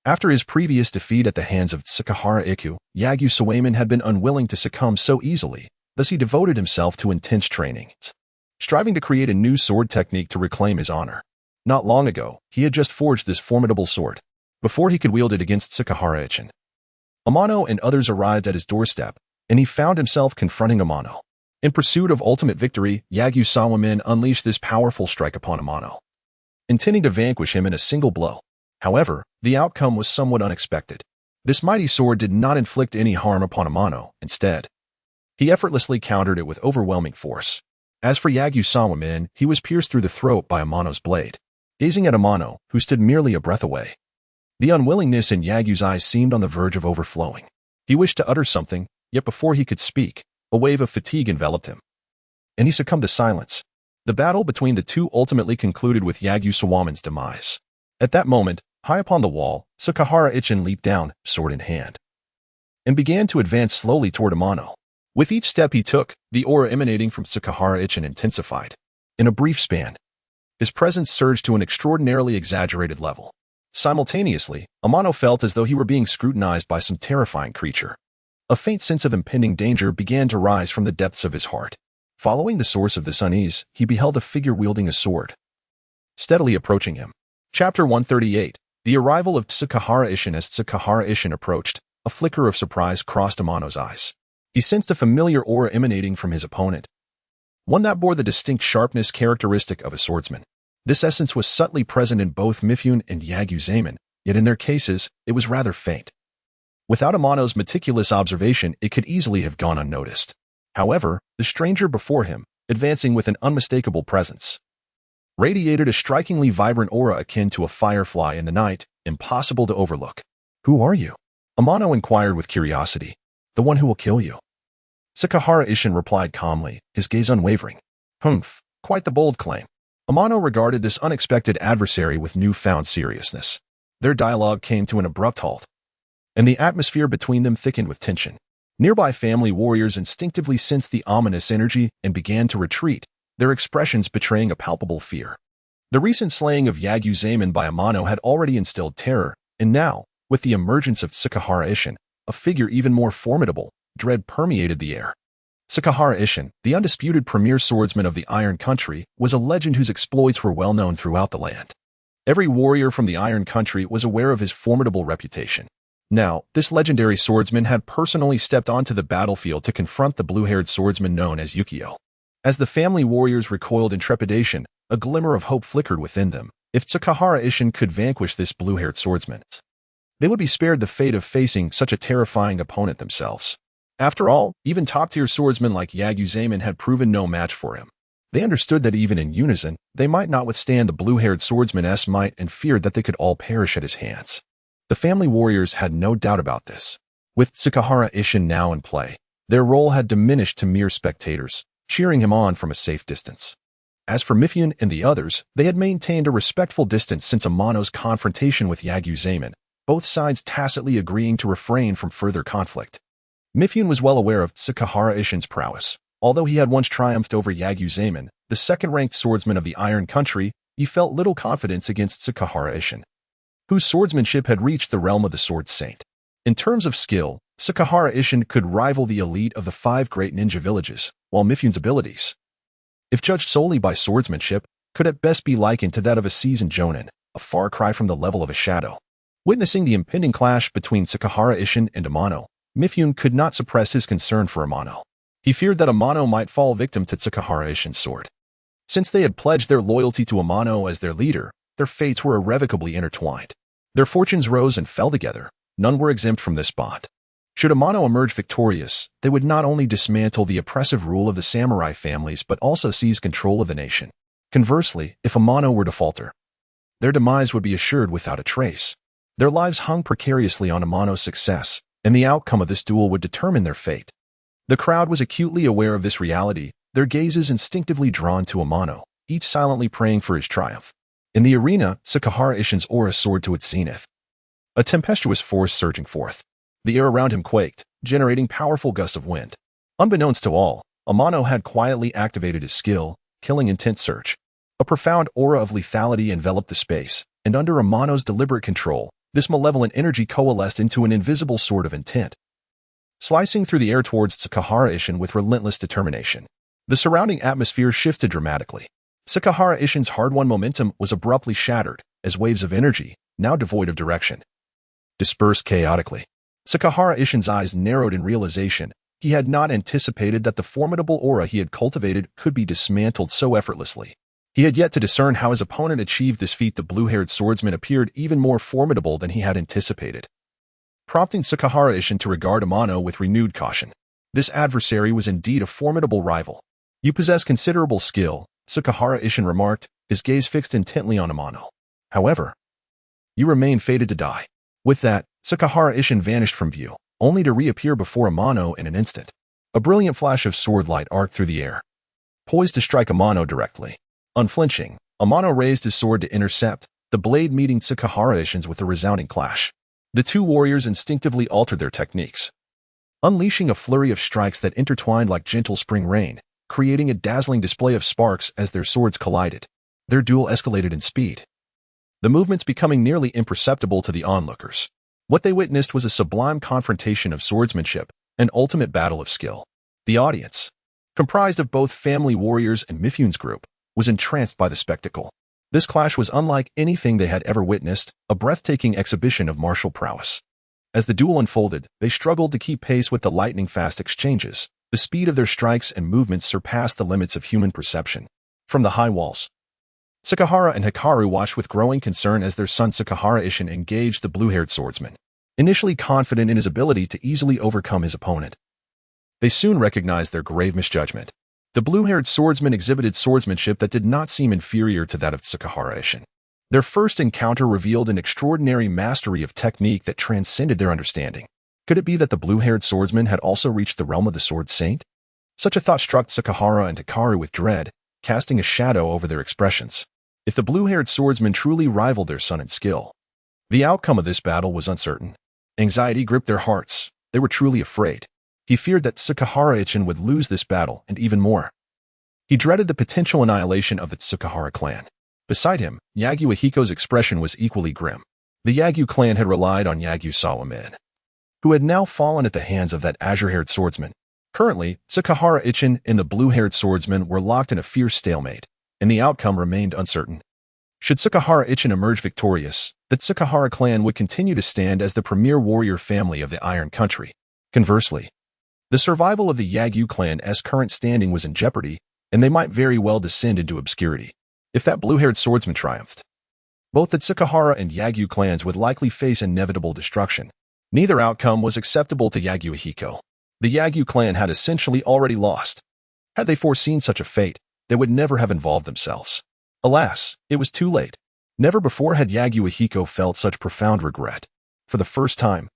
After his previous defeat at the hands of Sakahara Ukyo, Yagyu Sawayman had been unwilling to succumb so easily, thus he devoted himself to intense training, striving to create a new sword technique to reclaim his honor. Not long ago, he had just forged this formidable sword, before he could wield it against Sakahara Ichin. Amano and others arrived at his doorstep, and he found himself confronting Amano. In pursuit of ultimate victory, Yagyu Sawayman unleashed this powerful strike upon Amano, intending to vanquish him in a single blow. However, the outcome was somewhat unexpected. This mighty sword did not inflict any harm upon Amano. Instead, he effortlessly countered it with overwhelming force. As for Yagyu Sawayman, he was pierced through the throat by Amano's blade. Gazing at Amano, who stood merely a breath away, the unwillingness in Yagyu's eyes seemed on the verge of overflowing. He wished to utter something, yet before he could speak, a wave of fatigue enveloped him, and he succumbed to silence. The battle between the two ultimately concluded with Yagyu Sawayman's demise. At that moment, high upon the wall, Sakahara Ichin leaped down, sword in hand, and began to advance slowly toward Amano. With each step he took, the aura emanating from Sakahara Ichin intensified. In a brief span, his presence surged to an extraordinarily exaggerated level. Simultaneously, Amano felt as though he were being scrutinized by some terrifying creature. A faint sense of impending danger began to rise from the depths of his heart. Following the source of this unease, he beheld a figure wielding a sword, steadily approaching him. Chapter 138. The arrival of Sakahara Ichin. As Sakahara Ichin approached, a flicker of surprise crossed Amano's eyes. He sensed a familiar aura emanating from his opponent, one that bore the distinct sharpness characteristic of a swordsman. This essence was subtly present in both Mifune and Yagyu Sawayman, yet in their cases, it was rather faint. Without Amano's meticulous observation, it could easily have gone unnoticed. However, the stranger before him, advancing with an unmistakable presence, radiated a strikingly vibrant aura akin to a firefly in the night, impossible to overlook. "Who are you?" Amano inquired with curiosity. The one who will kill you. Sakahara Ishin replied calmly, his gaze unwavering. Humph, quite the bold claim. Amano regarded this unexpected adversary with newfound seriousness. Their dialogue came to an abrupt halt, and the atmosphere between them thickened with tension. Nearby family warriors instinctively sensed the ominous energy and began to retreat, their expressions betraying a palpable fear. The recent slaying of Yaguzaman by Amano had already instilled terror, and now, with the emergence of Sakahara Ishin, a figure even more formidable, dread permeated the air. Sakahara Ishin, the undisputed premier swordsman of the Iron Country, was a legend whose exploits were well known throughout the land. Every warrior from the Iron Country was aware of his formidable reputation. Now, this legendary swordsman had personally stepped onto the battlefield to confront the blue-haired swordsman known as Ukyo. As the family warriors recoiled in trepidation, a glimmer of hope flickered within them. If Sakahara Ishin could vanquish this blue-haired swordsman, they would be spared the fate of facing such a terrifying opponent themselves. After all, even top-tier swordsmen like Yaguzaman had proven no match for him. They understood that even in unison, they might not withstand the blue-haired swordsman's might and feared that they could all perish at his hands. The family warriors had no doubt about this. With Sakahara Ishin now in play, their role had diminished to mere spectators, cheering him on from a safe distance. As for Mifune and the others, they had maintained a respectful distance since Amano's confrontation with Yaguzaman, both sides tacitly agreeing to refrain from further conflict. Mifune was well aware of Sakahara Ishin's prowess. Although he had once triumphed over Yaguzaman, the second-ranked swordsman of the Iron Country, he felt little confidence against Sakahara Ishin, whose swordsmanship had reached the realm of the Sword Saint. In terms of skill, Sakahara Ishin could rival the elite of the 5 great ninja villages, while Mifune's abilities, if judged solely by swordsmanship, could at best be likened to that of a seasoned jonin, a far cry from the level of a shadow. Witnessing the impending clash between Sakahara Ishin and Amano, Mifune could not suppress his concern for Amano. He feared that Amano might fall victim to Sakahara Ishin's sword. Since they had pledged their loyalty to Amano as their leader, their fates were irrevocably intertwined. Their fortunes rose and fell together. None were exempt from this bond. Should Amano emerge victorious, they would not only dismantle the oppressive rule of the samurai families but also seize control of the nation. Conversely, if Amano were to falter, their demise would be assured without a trace. Their lives hung precariously on Amano's success, and the outcome of this duel would determine their fate. The crowd was acutely aware of this reality, their gazes instinctively drawn to Amano, each silently praying for his triumph. In the arena, Sakahara Ishin's aura soared to its zenith, a tempestuous force surging forth. The air around him quaked, generating powerful gusts of wind. Unbeknownst to all, Amano had quietly activated his skill, Killing Intent Surge. A profound aura of lethality enveloped the space, and under Amano's deliberate control, this malevolent energy coalesced into an invisible sword of intent, slicing through the air towards Sakahara Ishin with relentless determination. The surrounding atmosphere shifted dramatically. Sakahara Ishin's hard-won momentum was abruptly shattered, as waves of energy, now devoid of direction, dispersed chaotically. Sakahara Ishin's eyes narrowed in realization. He had not anticipated that the formidable aura he had cultivated could be dismantled so effortlessly. He had yet to discern how his opponent achieved this feat. The blue-haired swordsman appeared even more formidable than he had anticipated, prompting Sakahara Ishin to regard Amano with renewed caution. This adversary was indeed a formidable rival. "You possess considerable skill," Sakahara Ishin remarked, his gaze fixed intently on Amano. "However, you remain fated to die." With that, Sakahara Ishin vanished from view, only to reappear before Amano in an instant. A brilliant flash of sword light arced through the air, poised to strike Amano directly. Unflinching, Amano raised his sword to intercept, the blade meeting Sakahara Ishin's with a resounding clash. The two warriors instinctively altered their techniques, unleashing a flurry of strikes that intertwined like gentle spring rain, creating a dazzling display of sparks as their swords collided. Their duel escalated in speed, the movements becoming nearly imperceptible to the onlookers. What they witnessed was a sublime confrontation of swordsmanship, an ultimate battle of skill. The audience, comprised of both family warriors and Mifune's group, was entranced by the spectacle. This clash was unlike anything they had ever witnessed, a breathtaking exhibition of martial prowess. As the duel unfolded, they struggled to keep pace with the lightning-fast exchanges. The speed of their strikes and movements surpassed the limits of human perception. From the high walls, Sakahara and Hikaru watched with growing concern as their son Sakahara Ishin engaged the blue-haired swordsman. Initially confident in his ability to easily overcome his opponent, they soon recognized their grave misjudgment. The blue-haired swordsman exhibited swordsmanship that did not seem inferior to that of Sakahara Ishin. Their first encounter revealed an extraordinary mastery of technique that transcended their understanding. Could it be that the blue-haired swordsman had also reached the realm of the Sword Saint? Such a thought struck Tsukahara and Hikaru with dread, casting a shadow over their expressions. If the blue-haired swordsman truly rivaled their son in skill, the outcome of this battle was uncertain. Anxiety gripped their hearts. They were truly afraid. He feared that Tsukahara-ichin would lose this battle, and even more. He dreaded the potential annihilation of the Tsukahara clan. Beside him, Yagyu Ahiko's expression was equally grim. The Yagyu clan had relied on Yagyu Sawamin, who had now fallen at the hands of that azure-haired swordsman. Currently, Tsukahara-ichin and the blue-haired swordsman were locked in a fierce stalemate, and the outcome remained uncertain. Should Tsukahara-ichin emerge victorious, the Tsukahara clan would continue to stand as the premier warrior family of the Iron Country. Conversely, the survival of the Yagyu clan's current standing was in jeopardy, and they might very well descend into obscurity. If that blue-haired swordsman triumphed, both the Tsukahara and Yagyu clans would likely face inevitable destruction. Neither outcome was acceptable to Yagyu Ahiko. The Yagyu clan had essentially already lost. Had they foreseen such a fate, they would never have involved themselves. Alas, it was too late. Never before had Yagyu Ahiko felt such profound regret. For the first time,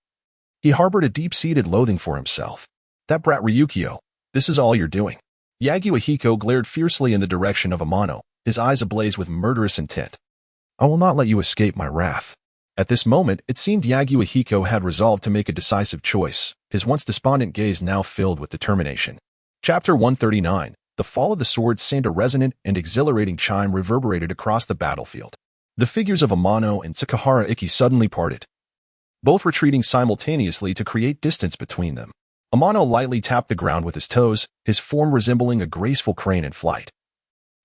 he harbored a deep-seated loathing for himself. That brat Ryukyo, this is all you're doing. Yagyu Ahiko glared fiercely in the direction of Amano, his eyes ablaze with murderous intent. I will not let you escape my wrath. At this moment, it seemed Yagyu Ahiko had resolved to make a decisive choice, his once despondent gaze now filled with determination. Chapter 139. The fall of the sword sent a resonant and exhilarating chime reverberated across the battlefield. The figures of Amano and Tsukahara-iki suddenly parted, both retreating simultaneously to create distance between them. Amano lightly tapped the ground with his toes, his form resembling a graceful crane in flight,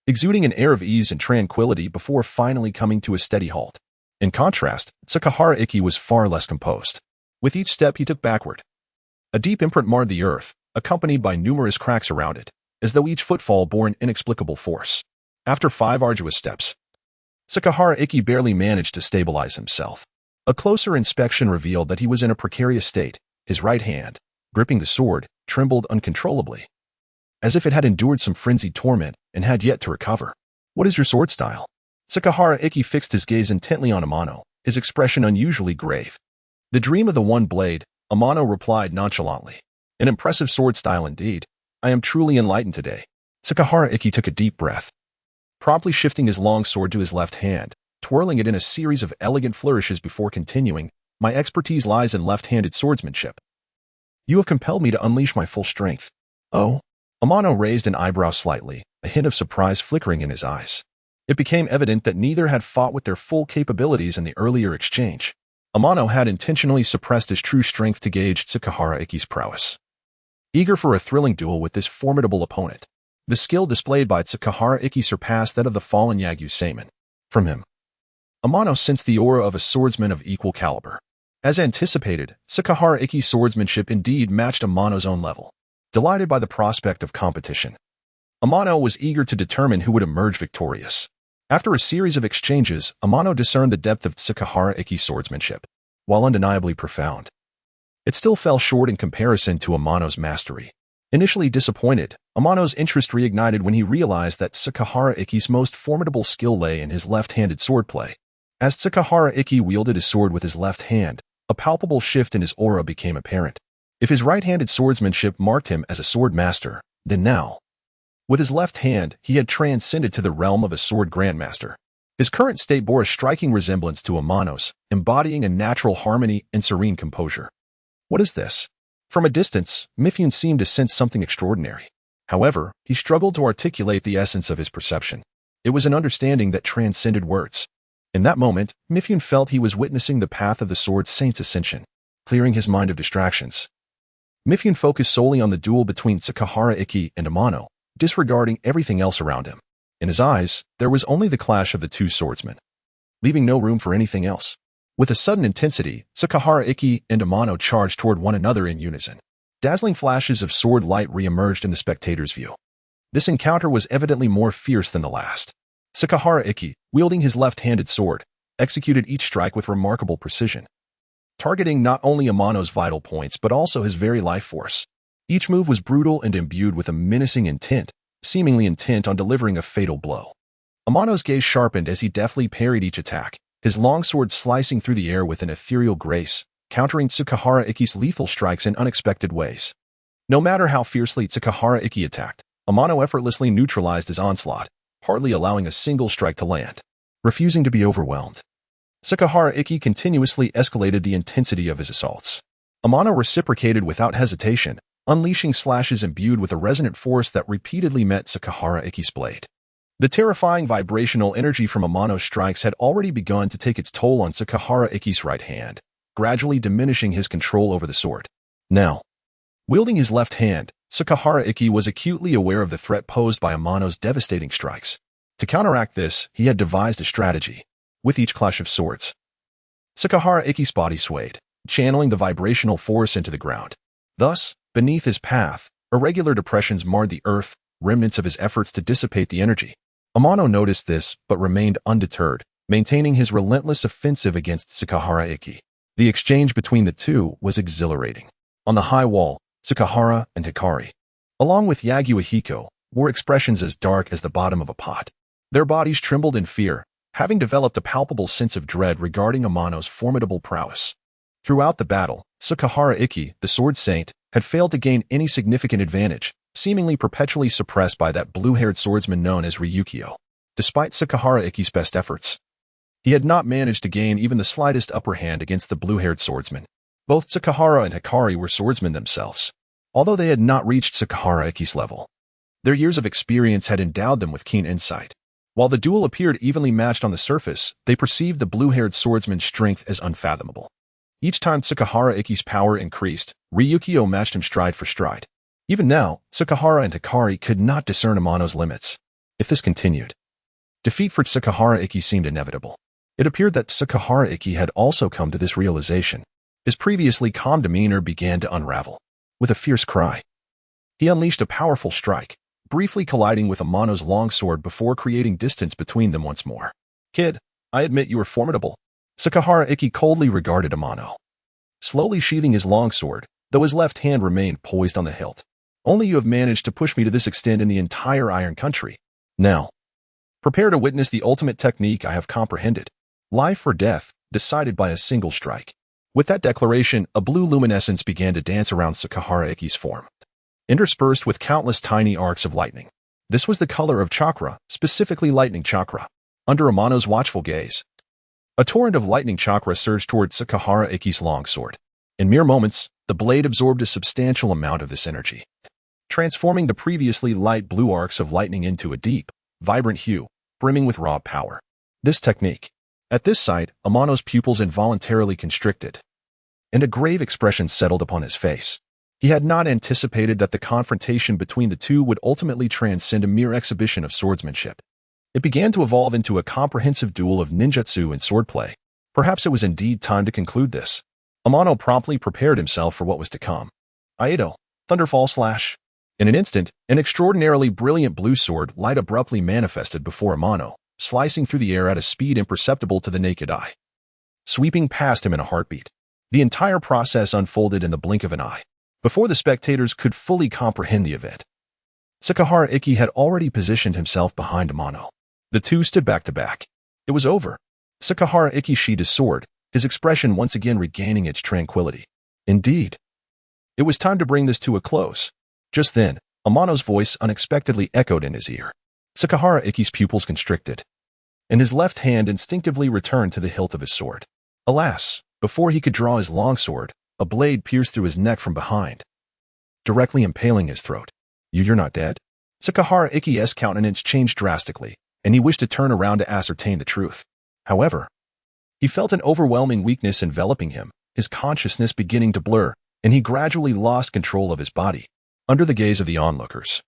exuding an air of ease and tranquility before finally coming to a steady halt. In contrast, Tsukahara-iki was far less composed. With each step he took backward, a deep imprint marred the earth, accompanied by numerous cracks around it, as though each footfall bore an inexplicable force. After 5 arduous steps, Tsukahara-iki barely managed to stabilize himself. A closer inspection revealed that he was in a precarious state. His right hand, gripping the sword, trembled uncontrollably, as if it had endured some frenzied torment and had yet to recover. What is your sword style? Tsukahara-iki fixed his gaze intently on Amano, his expression unusually grave. The dream of the one blade, Amano replied nonchalantly. An impressive sword style indeed. I am truly enlightened today. Tsukahara-iki took a deep breath, promptly shifting his long sword to his left hand, twirling it in a series of elegant flourishes before continuing. My expertise lies in left-handed swordsmanship. You have compelled me to unleash my full strength. Oh? Amano raised an eyebrow slightly, a hint of surprise flickering in his eyes. It became evident that neither had fought with their full capabilities in the earlier exchange. Amano had intentionally suppressed his true strength to gauge Tsukahara-iki's prowess. Eager for a thrilling duel with this formidable opponent, the skill displayed by Tsukahara-iki surpassed that of the fallen Yagyu Seimin. From him, Amano sensed the aura of a swordsman of equal caliber. As anticipated, Tsukahara-iki's swordsmanship indeed matched Amano's own level. Delighted by the prospect of competition, Amano was eager to determine who would emerge victorious. After a series of exchanges, Amano discerned the depth of Tsukahara-iki's swordsmanship. While undeniably profound, it still fell short in comparison to Amano's mastery. Initially disappointed, Amano's interest reignited when he realized that Tsukahara-iki's most formidable skill lay in his left-handed swordplay. As Tsukahara-iki wielded his sword with his left hand, a palpable shift in his aura became apparent. If his right-handed swordsmanship marked him as a sword master, then now, with his left hand, he had transcended to the realm of a sword grandmaster. His current state bore a striking resemblance to Amano's, embodying a natural harmony and serene composure. What is this? From a distance, Mifune seemed to sense something extraordinary. However, he struggled to articulate the essence of his perception. It was an understanding that transcended words. In that moment, Mifune felt he was witnessing the path of the Sword Saint's ascension, clearing his mind of distractions. Mifune focused solely on the duel between Tsukahara-iki and Amano, disregarding everything else around him. In his eyes, there was only the clash of the two swordsmen, leaving no room for anything else. With a sudden intensity, Tsukahara-iki and Amano charged toward one another in unison. Dazzling flashes of sword light re-emerged in the spectator's view. This encounter was evidently more fierce than the last. Tsukahara-iki, wielding his left-handed sword, executed each strike with remarkable precision, targeting not only Amano's vital points but also his very life force. Each move was brutal and imbued with a menacing intent, seemingly intent on delivering a fatal blow. Amano's gaze sharpened as he deftly parried each attack, his long sword slicing through the air with an ethereal grace, countering Tsukahara Iki's lethal strikes in unexpected ways. No matter how fiercely Tsukahara Iki attacked, Amano effortlessly neutralized his onslaught, hardly allowing a single strike to land. Refusing to be overwhelmed, Tsukahara Iki continuously escalated the intensity of his assaults. Amano reciprocated without hesitation, unleashing slashes imbued with a resonant force that repeatedly met Tsukahara Iki's blade. The terrifying vibrational energy from Amano's strikes had already begun to take its toll on Tsukahara Iki's right hand, gradually diminishing his control over the sword. Now, wielding his left hand, Tsukahara Iki was acutely aware of the threat posed by Amano's devastating strikes. To counteract this, he had devised a strategy. With each clash of swords, Tsukahara Iki's body swayed, channeling the vibrational force into the ground. Thus, beneath his path, irregular depressions marred the earth, remnants of his efforts to dissipate the energy. Amano noticed this, but remained undeterred, maintaining his relentless offensive against Tsukahara Iki. The exchange between the two was exhilarating. On the high wall, Tsukahara and Hikari, along with Yagyu-Hiko, wore expressions as dark as the bottom of a pot. Their bodies trembled in fear, having developed a palpable sense of dread regarding Amano's formidable prowess. Throughout the battle, Tsukahara Iki, the sword saint, had failed to gain any significant advantage, seemingly perpetually suppressed by that blue-haired swordsman known as Ryukyo. Despite Tsukahara Iki's best efforts, he had not managed to gain even the slightest upper hand against the blue-haired swordsman. Both Tsukahara and Hikari were swordsmen themselves, although they had not reached Tsukahara Iki's level. Their years of experience had endowed them with keen insight. While the duel appeared evenly matched on the surface, they perceived the blue-haired swordsman's strength as unfathomable. Each time Tsukahara Iki's power increased, Ryukyo matched him stride for stride. Even now, Tsukahara and Hikari could not discern Amano's limits. If this continued, defeat for Tsukahara Iki seemed inevitable. It appeared that Tsukahara Iki had also come to this realization. His previously calm demeanor began to unravel. With a fierce cry, he unleashed a powerful strike, briefly colliding with Amano's longsword before creating distance between them once more. "Kid, I admit you are formidable." Tsukahara Iki coldly regarded Amano, slowly sheathing his longsword, though his left hand remained poised on the hilt. "Only you have managed to push me to this extent in the entire Iron Country. Now, prepare to witness the ultimate technique I have comprehended. Life or death, decided by a single strike." With that declaration, a blue luminescence began to dance around Tsukahara Iki's form, interspersed with countless tiny arcs of lightning. This was the color of chakra, specifically lightning chakra. Under Amano's watchful gaze, a torrent of lightning chakra surged toward Tsukahara Iki's longsword. In mere moments, the blade absorbed a substantial amount of this energy, transforming the previously light blue arcs of lightning into a deep, vibrant hue, brimming with raw power. This technique. At this sight, Amano's pupils involuntarily constricted, and a grave expression settled upon his face. He had not anticipated that the confrontation between the two would ultimately transcend a mere exhibition of swordsmanship. It began to evolve into a comprehensive duel of ninjutsu and swordplay. Perhaps it was indeed time to conclude this. Amano promptly prepared himself for what was to come. Aido, Thunderfall Slash. In an instant, an extraordinarily brilliant blue sword light abruptly manifested before Amano, slicing through the air at a speed imperceptible to the naked eye, sweeping past him in a heartbeat. The entire process unfolded in the blink of an eye. Before the spectators could fully comprehend the event, Tsukahara Iki had already positioned himself behind Amano. The two stood back to back. It was over. Tsukahara Iki sheathed his sword, his expression once again regaining its tranquility. Indeed, it was time to bring this to a close. Just then, Amano's voice unexpectedly echoed in his ear. Tsukahara Iki's pupils constricted, and his left hand instinctively returned to the hilt of his sword. Alas, before he could draw his longsword, a blade pierced through his neck from behind, directly impaling his throat. "You're not dead?" Tsukahara Iki's countenance changed drastically, and he wished to turn around to ascertain the truth. However, he felt an overwhelming weakness enveloping him, his consciousness beginning to blur, and he gradually lost control of his body. Under the gaze of the onlookers,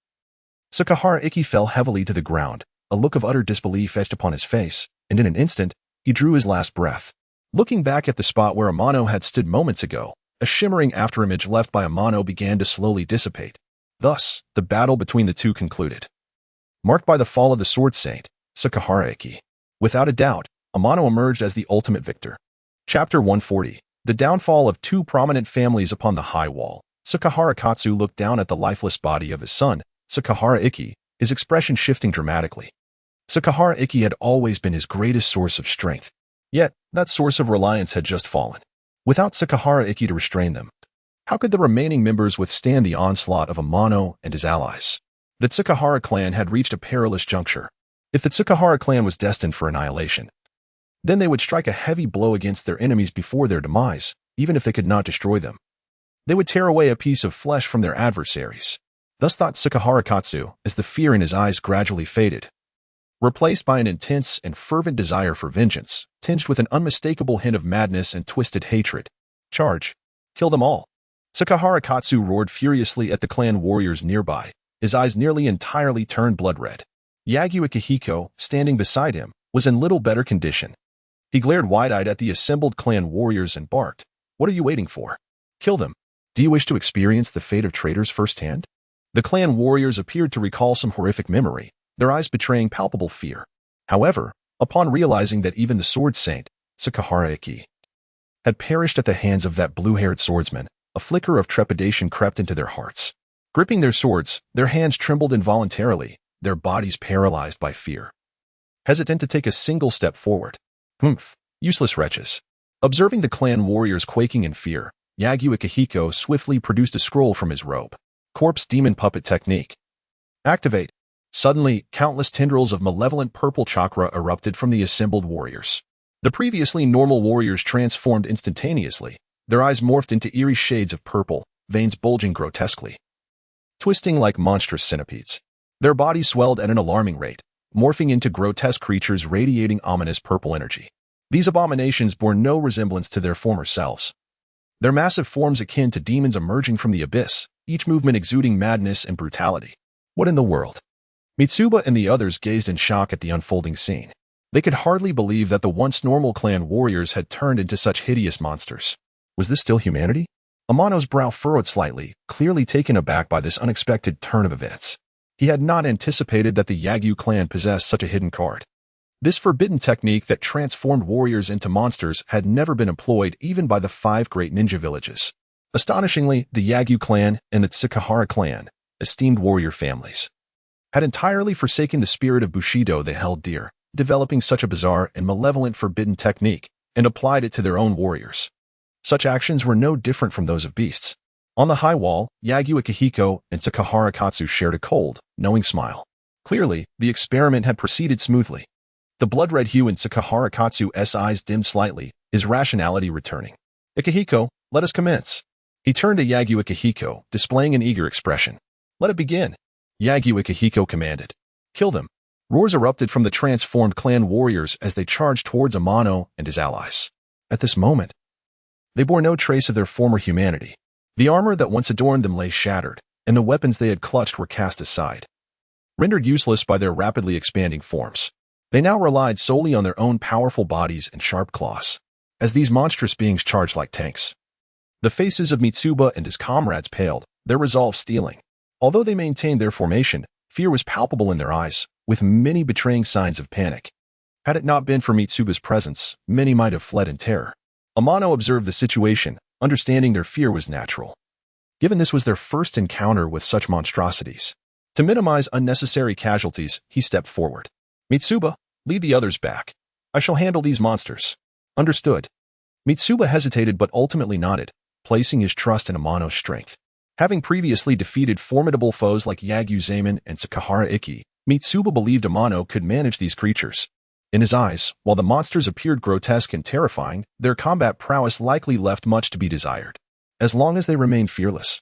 Tsukahara Iki fell heavily to the ground, a look of utter disbelief etched upon his face, and in an instant, he drew his last breath. Looking back at the spot where Amano had stood moments ago, a shimmering afterimage left by Amano began to slowly dissipate. Thus, the battle between the two concluded, marked by the fall of the sword saint, Tsukahara Iki. Without a doubt, Amano emerged as the ultimate victor. Chapter 140. The downfall of two prominent families upon the high wall. Tsukahara Katsu looked down at the lifeless body of his son, Tsukahara Iki, his expression shifting dramatically. Tsukahara Iki had always been his greatest source of strength. Yet, that source of reliance had just fallen. without Sakahara Iki to restrain them. How could the remaining members withstand the onslaught of Amano and his allies? The Tsukahara clan had reached a perilous juncture. If the Tsukahara clan was destined for annihilation, then they would strike a heavy blow against their enemies before their demise, even if they could not destroy them. They would tear away a piece of flesh from their adversaries. Thus thought Tsukahara Katsu as the fear in his eyes gradually faded, replaced by an intense and fervent desire for vengeance, tinged with an unmistakable hint of madness and twisted hatred. Charge! Kill them all! Tsukahara Katsu roared furiously at the clan warriors nearby, his eyes nearly entirely turned blood-red. Yagyu Akihiko, standing beside him, was in little better condition. He glared wide-eyed at the assembled clan warriors and barked, "What are you waiting for? Kill them! Do you wish to experience the fate of traitors firsthand?" The clan warriors appeared to recall some horrific memory, their eyes betraying palpable fear. However, upon realizing that even the sword saint, Tsukahara Iki, had perished at the hands of that blue-haired swordsman, a flicker of trepidation crept into their hearts. Gripping their swords, their hands trembled involuntarily, their bodies paralyzed by fear, hesitant to take a single step forward. Humph, useless wretches. Observing the clan warriors quaking in fear, Yagyu Akihiko swiftly produced a scroll from his robe. Corpse Demon Puppet Technique. Activate. Suddenly, countless tendrils of malevolent purple chakra erupted from the assembled warriors. The previously normal warriors transformed instantaneously, their eyes morphed into eerie shades of purple, veins bulging grotesquely, twisting like monstrous centipedes. Their bodies swelled at an alarming rate, morphing into grotesque creatures radiating ominous purple energy. These abominations bore no resemblance to their former selves. Their massive forms akin to demons emerging from the abyss, each movement exuding madness and brutality. What in the world? Mitsuba and the others gazed in shock at the unfolding scene. They could hardly believe that the once normal clan warriors had turned into such hideous monsters. Was this still humanity? Amano's brow furrowed slightly, clearly taken aback by this unexpected turn of events. He had not anticipated that the Yagyu clan possessed such a hidden card. This forbidden technique that transformed warriors into monsters had never been employed even by the 5 great ninja villages. Astonishingly, the Yagyu clan and the Tsukahara clan, esteemed warrior families, had entirely forsaken the spirit of Bushido they held dear, developing such a bizarre and malevolent forbidden technique, and applied it to their own warriors. Such actions were no different from those of beasts. On the high wall, Yagyu Akihiko and Tsukahara Katsu shared a cold, knowing smile. Clearly, the experiment had proceeded smoothly. The blood-red hue in Tsukahara Katsu's eyes dimmed slightly, his rationality returning. "Akihiko, let us commence." He turned to Yagyu Akihiko, displaying an eager expression. "Let it begin." Yagyu Akihiko commanded. "Kill them." Roars erupted from the transformed clan warriors as they charged towards Amano and his allies. At this moment, they bore no trace of their former humanity. The armor that once adorned them lay shattered, and the weapons they had clutched were cast aside, rendered useless by their rapidly expanding forms. They now relied solely on their own powerful bodies and sharp claws. As these monstrous beings charged like tanks, the faces of Mitsuba and his comrades paled, their resolve steeling. Although they maintained their formation, fear was palpable in their eyes, with many betraying signs of panic. Had it not been for Mitsuba's presence, many might have fled in terror. Amano observed the situation, understanding their fear was natural, given this was their first encounter with such monstrosities. To minimize unnecessary casualties, he stepped forward. "Mitsuba, lead the others back. I shall handle these monsters." "Understood." Mitsuba hesitated but ultimately nodded, placing his trust in Amano's strength. Having previously defeated formidable foes like Yagyu Zaman and Tsukahara Iki, Mitsuba believed Amano could manage these creatures. In his eyes, while the monsters appeared grotesque and terrifying, their combat prowess likely left much to be desired. As long as they remained fearless,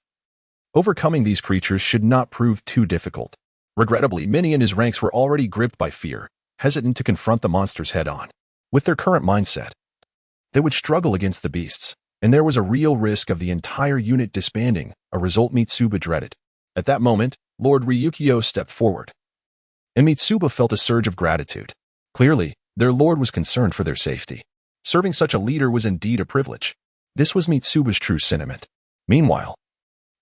overcoming these creatures should not prove too difficult. Regrettably, many in his ranks were already gripped by fear, hesitant to confront the monsters head-on. With their current mindset, they would struggle against the beasts, and there was a real risk of the entire unit disbanding, a result Mitsuba dreaded. At that moment, Lord Ryukyo stepped forward, and Mitsuba felt a surge of gratitude. Clearly, their lord was concerned for their safety. Serving such a leader was indeed a privilege. This was Mitsuba's true sentiment. Meanwhile,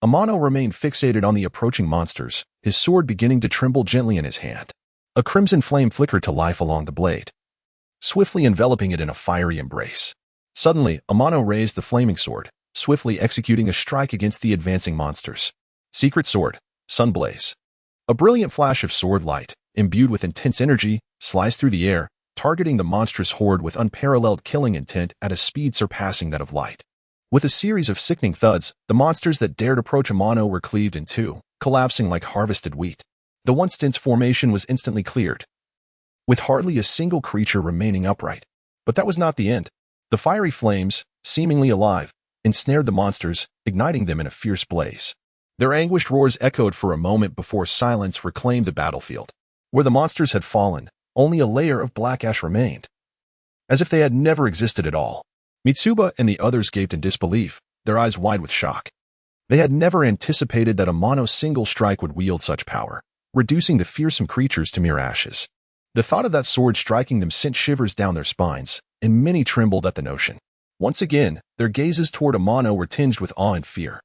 Amano remained fixated on the approaching monsters, his sword beginning to tremble gently in his hand. A crimson flame flickered to life along the blade, swiftly enveloping it in a fiery embrace. Suddenly, Amano raised the flaming sword, swiftly executing a strike against the advancing monsters. Secret Sword, Sunblaze. A brilliant flash of sword light, imbued with intense energy, sliced through the air, targeting the monstrous horde with unparalleled killing intent at a speed surpassing that of light. With a series of sickening thuds, the monsters that dared approach Amano were cleaved in two, collapsing like harvested wheat. The once dense formation was instantly cleared, with hardly a single creature remaining upright. But that was not the end. The fiery flames, seemingly alive, ensnared the monsters, igniting them in a fierce blaze. Their anguished roars echoed for a moment before silence reclaimed the battlefield. Where the monsters had fallen, only a layer of black ash remained, as if they had never existed at all. Mitsuba and the others gaped in disbelief, their eyes wide with shock. They had never anticipated that Amano's single strike would wield such power, reducing the fearsome creatures to mere ashes. The thought of that sword striking them sent shivers down their spines, and many trembled at the notion. Once again, their gazes toward Amano were tinged with awe and fear.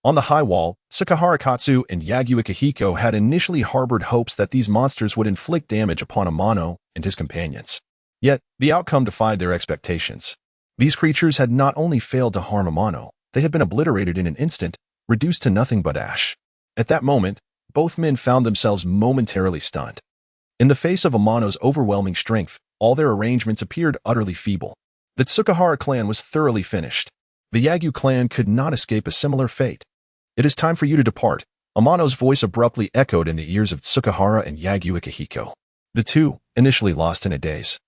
On the high wall, Tsukahara Katsu and Yagyu Akihiko had initially harbored hopes that these monsters would inflict damage upon Amano and his companions. Yet, the outcome defied their expectations. These creatures had not only failed to harm Amano, they had been obliterated in an instant, reduced to nothing but ash. At that moment, both men found themselves momentarily stunned. In the face of Amano's overwhelming strength, all their arrangements appeared utterly feeble. The Tsukahara clan was thoroughly finished. The Yagyu clan could not escape a similar fate. "It is time for you to depart," Amano's voice abruptly echoed in the ears of Tsukahara and Yagyu Akihiko. The two, initially lost in a daze,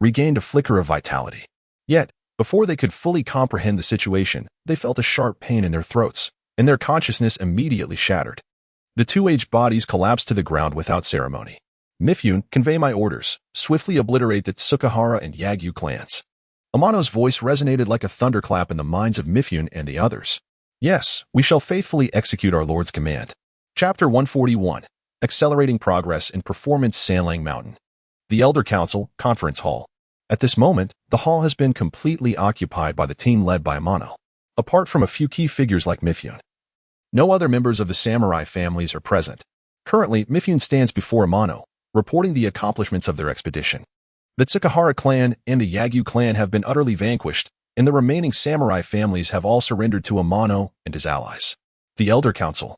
regained a flicker of vitality. Yet, before they could fully comprehend the situation, they felt a sharp pain in their throats, and their consciousness immediately shattered. The two aged bodies collapsed to the ground without ceremony. "Mifune, convey my orders. Swiftly obliterate the Tsukahara and Yagyu clans." Amano's voice resonated like a thunderclap in the minds of Mifune and the others. "Yes, we shall faithfully execute our Lord's command." Chapter 141. Accelerating Progress in Performance Sanlang Mountain. The Elder Council, Conference Hall. At this moment, the hall has been completely occupied by the team led by Amano. Apart from a few key figures like Mifune, no other members of the samurai families are present. Currently, Mifune stands before Amano, reporting the accomplishments of their expedition. The Tsukahara clan and the Yagyu clan have been utterly vanquished, and the remaining samurai families have all surrendered to Amano and his allies. The Elder Council,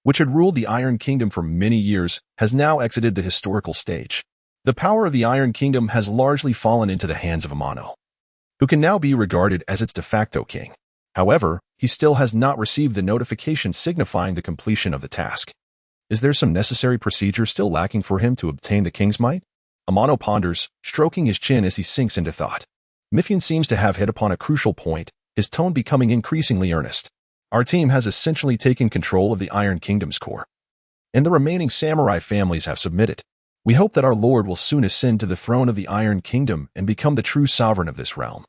which had ruled the Iron Kingdom for many years, has now exited the historical stage. The power of the Iron Kingdom has largely fallen into the hands of Amano, who can now be regarded as its de facto king. However, he still has not received the notification signifying the completion of the task. Is there some necessary procedure still lacking for him to obtain the king's might? Amano ponders, stroking his chin as he sinks into thought. Mifune seems to have hit upon a crucial point, his tone becoming increasingly earnest. "Our team has essentially taken control of the Iron Kingdom's core, and the remaining samurai families have submitted. We hope that our Lord will soon ascend to the throne of the Iron Kingdom and become the true sovereign of this realm."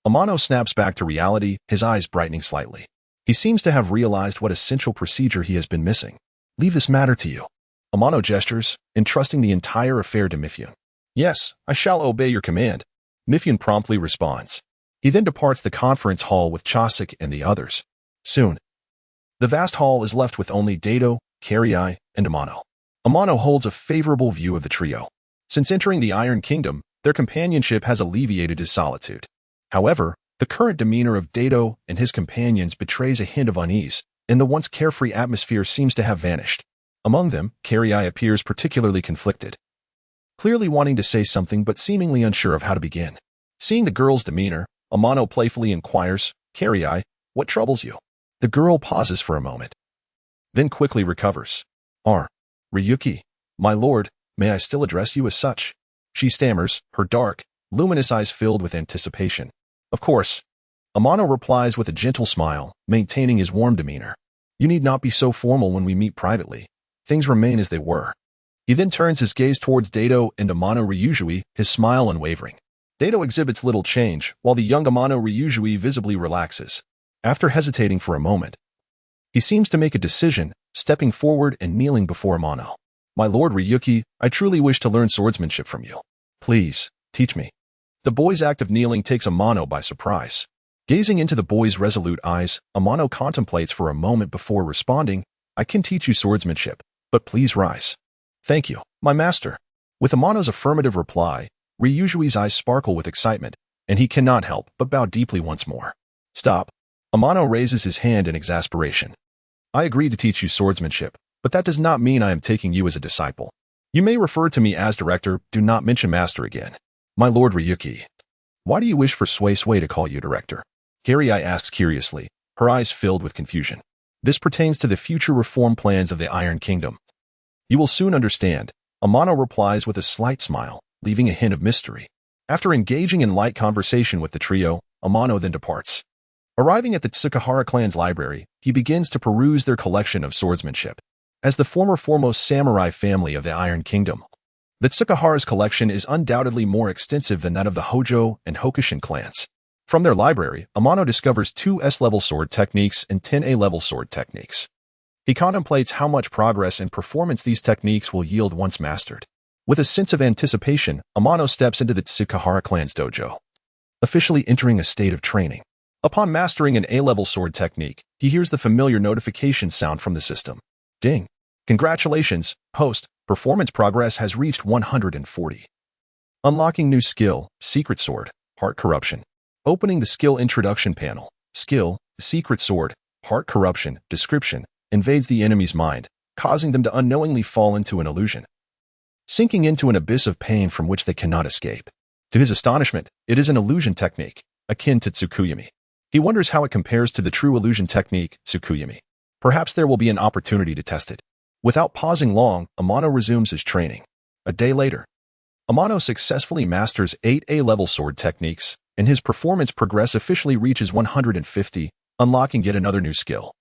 Amano snaps back to reality, his eyes brightening slightly. He seems to have realized what essential procedure he has been missing. "Leave this matter to you." Amano gestures, entrusting the entire affair to Mifune. "Yes, I shall obey your command." Mifune promptly responds. He then departs the conference hall with Chosik and the others. Soon, the vast hall is left with only Dato, Karii, and Amano. Amano holds a favorable view of the trio. Since entering the Iron Kingdom, their companionship has alleviated his solitude. However, the current demeanor of Dato and his companions betrays a hint of unease, and the once carefree atmosphere seems to have vanished. Among them, Karii appears particularly conflicted, clearly wanting to say something but seemingly unsure of how to begin. Seeing the girl's demeanor, Amano playfully inquires, "Karii, what troubles you?" The girl pauses for a moment, then quickly recovers. Ryuki, my lord, may I still address you as such?" She stammers, her dark, luminous eyes filled with anticipation. "Of course." Amano replies with a gentle smile, maintaining his warm demeanor. "You need not be so formal when we meet privately. Things remain as they were." He then turns his gaze towards Dato and Amano Ryujui, his smile unwavering. Dato exhibits little change, while the young Amano Ryujui visibly relaxes. After hesitating for a moment, he seems to make a decision, stepping forward and kneeling before Amano. "My lord Ryuki, I truly wish to learn swordsmanship from you. Please, teach me." The boy's act of kneeling takes Amano by surprise. Gazing into the boy's resolute eyes, Amano contemplates for a moment before responding, "I can teach you swordsmanship, but please rise." "Thank you, my master." With Amano's affirmative reply, Ryujui's eyes sparkle with excitement, and he cannot help but bow deeply once more. "Stop." Amano raises his hand in exasperation. "I agree to teach you swordsmanship, but that does not mean I am taking you as a disciple. You may refer to me as director, do not mention master again." "My lord Ryuki, why do you wish for Sui Sui to call you director?" Carrie asks curiously, her eyes filled with confusion. This pertains to the future reform plans of the Iron Kingdom. You will soon understand, Amano replies with a slight smile, leaving a hint of mystery. After engaging in light conversation with the trio, Amano then departs. Arriving at the Tsukahara clan's library, he begins to peruse their collection of swordsmanship. As the former foremost samurai family of the Iron Kingdom, the Tsukahara's collection is undoubtedly more extensive than that of the Hojo and Hokushin clans. From their library, Amano discovers 2 S-level sword techniques and 10 A-level sword techniques. He contemplates how much progress and performance these techniques will yield once mastered. With a sense of anticipation, Amano steps into the Tsukahara clan's dojo, officially entering a state of training. Upon mastering an A-level sword technique, he hears the familiar notification sound from the system. Ding! Congratulations, host, performance progress has reached 140. Unlocking new skill, Secret Sword, Heart Corruption. Opening the skill introduction panel. Skill, Secret Sword, Heart Corruption, description, invades the enemy's mind, causing them to unknowingly fall into an illusion, sinking into an abyss of pain from which they cannot escape. To his astonishment, it is an illusion technique, akin to Tsukuyami. He wonders how it compares to the true illusion technique, Tsukuyami. Perhaps there will be an opportunity to test it. Without pausing long, Amano resumes his training. A day later, Amano successfully masters 8 A-level sword techniques, and his performance progress officially reaches 150, unlocking yet another new skill.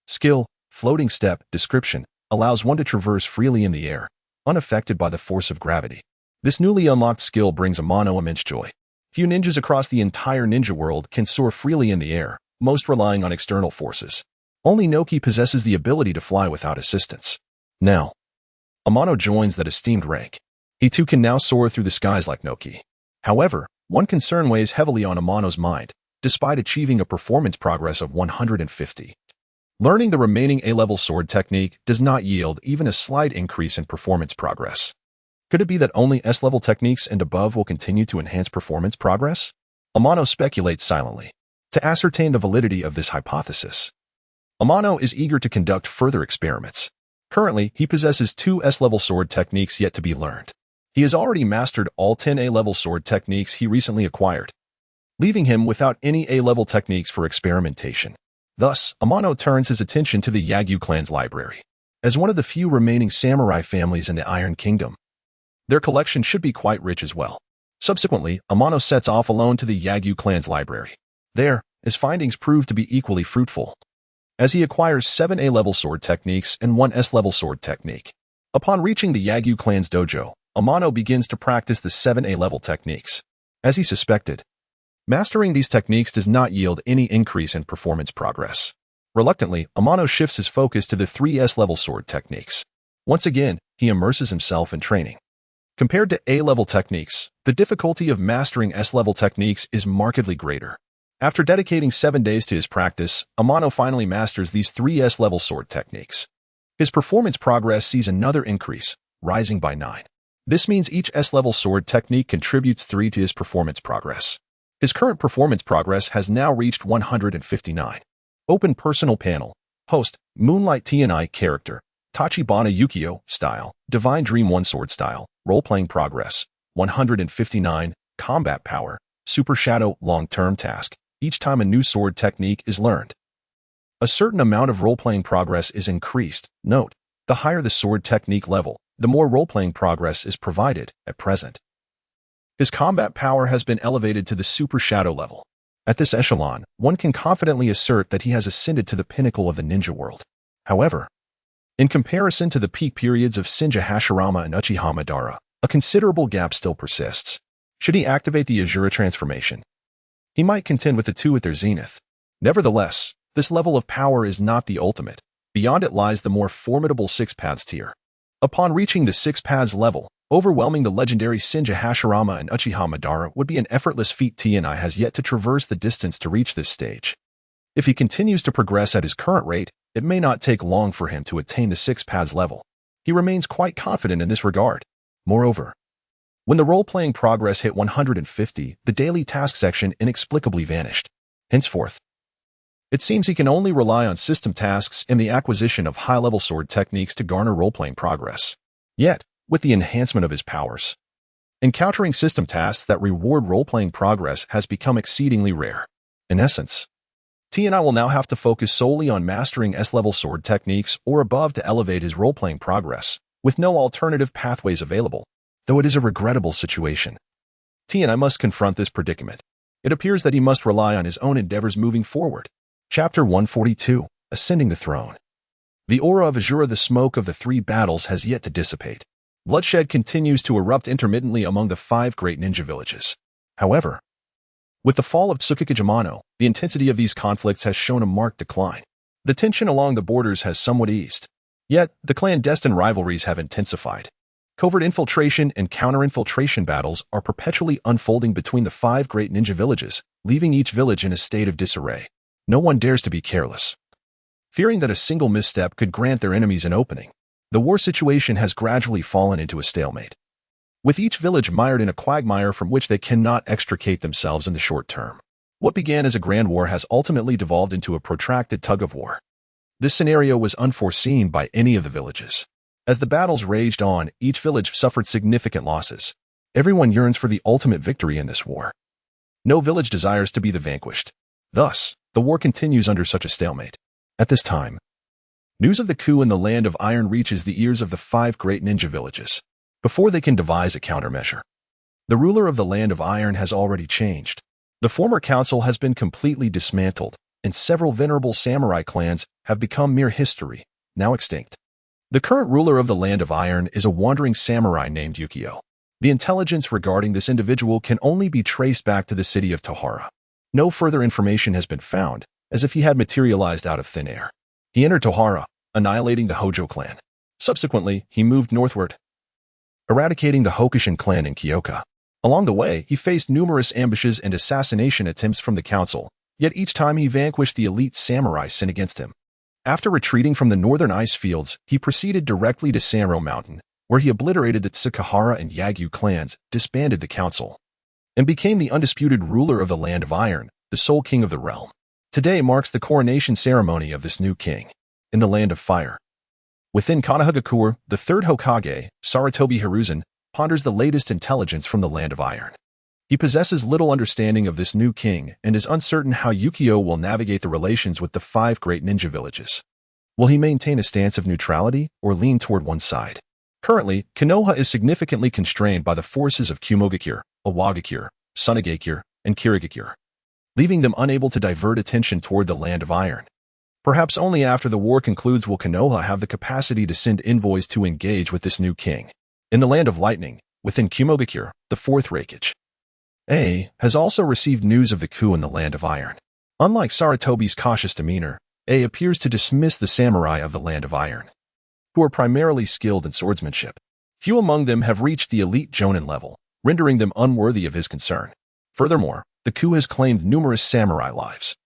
Skill, Floating Step, description, allows one to traverse freely in the air, unaffected by the force of gravity. This newly unlocked skill brings Amano immense joy. Few ninjas across the entire ninja world can soar freely in the air, most relying on external forces. Only Noki possesses the ability to fly without assistance. Now, Amano joins that esteemed rank. He too can now soar through the skies like Noki. However, one concern weighs heavily on Amano's mind, despite achieving a performance progress of 150. Learning the remaining A-level sword technique does not yield even a slight increase in performance progress. Could it be that only S-level techniques and above will continue to enhance performance progress? Amano speculates silently. To ascertain the validity of this hypothesis, Amano is eager to conduct further experiments. Currently, he possesses 2 S-level sword techniques yet to be learned. He has already mastered all 10 A-level sword techniques he recently acquired, leaving him without any A-level techniques for experimentation. Thus, Amano turns his attention to the Yagyu clan's library. As one of the few remaining samurai families in the Iron Kingdom, their collection should be quite rich as well. Subsequently, Amano sets off alone to the Yagyu clan's library. There, his findings prove to be equally fruitful, as he acquires 7 A-level sword techniques and 1 S-level sword technique. Upon reaching the Yagyu clan's dojo, Amano begins to practice the 7 A-level techniques. As he suspected, mastering these techniques does not yield any increase in performance progress. Reluctantly, Amano shifts his focus to the 3 S-level sword techniques. Once again, he immerses himself in training. Compared to A-level techniques, the difficulty of mastering S-level techniques is markedly greater. After dedicating 7 days to his practice, Amano finally masters these 3 S-level sword techniques. His performance progress sees another increase, rising by 9. This means each S-level sword technique contributes 3 to his performance progress. His current performance progress has now reached 159. Open personal panel. Host, Moonlight TNI character. Tachibana Ukyo, style. Divine Dream 1 sword style. Role-playing progress. 159. Combat power. Super Shadow long-term task. Each time a new sword technique is learned, a certain amount of role-playing progress is increased. Note, the higher the sword technique level, the more role-playing progress is provided at present. His combat power has been elevated to the Super Shadow level. At this echelon, one can confidently assert that he has ascended to the pinnacle of the ninja world. However, in comparison to the peak periods of Senja Hashirama and Uchiha Madara, a considerable gap still persists. Should he activate the Azura transformation, he might contend with the two at their zenith. Nevertheless, this level of power is not the ultimate. Beyond it lies the more formidable 6 paths tier. Upon reaching the 6 paths level, overwhelming the legendary Senja Hashirama and Uchiha Madara would be an effortless feat. TNI has yet to traverse the distance to reach this stage. If he continues to progress at his current rate, it may not take long for him to attain the 6 paths level. He remains quite confident in this regard. Moreover, when the role-playing progress hit 150, the daily task section inexplicably vanished. Henceforth, it seems he can only rely on system tasks and the acquisition of high-level sword techniques to garner role-playing progress. Yet, with the enhancement of his powers, encountering system tasks that reward role-playing progress has become exceedingly rare. In essence, T and I will now have to focus solely on mastering S-level sword techniques or above to elevate his role-playing progress, with no alternative pathways available, though it is a regrettable situation. T and I must confront this predicament. It appears that he must rely on his own endeavors moving forward. Chapter 142, Ascending the Throne. The aura of Azura, the smoke of the 3 battles, has yet to dissipate. Bloodshed continues to erupt intermittently among the 5 great ninja villages. However, with the fall of Tsukikage Amano, the intensity of these conflicts has shown a marked decline. The tension along the borders has somewhat eased. Yet, the clandestine rivalries have intensified. Covert infiltration and counter-infiltration battles are perpetually unfolding between the 5 great ninja villages, leaving each village in a state of disarray. No one dares to be careless. Fearing that a single misstep could grant their enemies an opening, the war situation has gradually fallen into a stalemate, with each village mired in a quagmire from which they cannot extricate themselves in the short term. What began as a grand war has ultimately devolved into a protracted tug-of-war. This scenario was unforeseen by any of the villages. As the battles raged on, each village suffered significant losses. Everyone yearns for the ultimate victory in this war. No village desires to be the vanquished. Thus, the war continues under such a stalemate. At this time, news of the coup in the Land of Iron reaches the ears of the 5 great ninja villages. Before they can devise a countermeasure, the ruler of the Land of Iron has already changed. The former council has been completely dismantled, and several venerable samurai clans have become mere history, now extinct. The current ruler of the Land of Iron is a wandering samurai named Ukyo. The intelligence regarding this individual can only be traced back to the city of Tohara. No further information has been found, as if he had materialized out of thin air. He entered Tohara, annihilating the Hojo clan. Subsequently, he moved northward, eradicating the Hokushin clan in Kyoka. Along the way, he faced numerous ambushes and assassination attempts from the council, yet each time he vanquished the elite samurai sent against him. After retreating from the northern ice fields, he proceeded directly to Sanro Mountain, where he obliterated the Tsukahara and Yagyu clans, disbanded the council, and became the undisputed ruler of the Land of Iron, the sole king of the realm. Today marks the coronation ceremony of this new king in the Land of Fire. Within Konohagakure, the 3rd Hokage, Sarutobi Hiruzen, ponders the latest intelligence from the Land of Iron. He possesses little understanding of this new king and is uncertain how Ukyo will navigate the relations with the 5 great ninja villages. Will he maintain a stance of neutrality or lean toward one side? Currently, Konoha is significantly constrained by the forces of Kumogakure, Awagakure, Sunagakure, and Kirigakure, leaving them unable to divert attention toward the Land of Iron. Perhaps only after the war concludes will Konoha have the capacity to send envoys to engage with this new king. In the Land of Lightning, within Kumogakure, the 4th Raikage, A has also received news of the coup in the Land of Iron. Unlike Sarutobi's cautious demeanor, A appears to dismiss the samurai of the Land of Iron, who are primarily skilled in swordsmanship. Few among them have reached the elite jonin level, rendering them unworthy of his concern. Furthermore, the coup has claimed numerous samurai lives,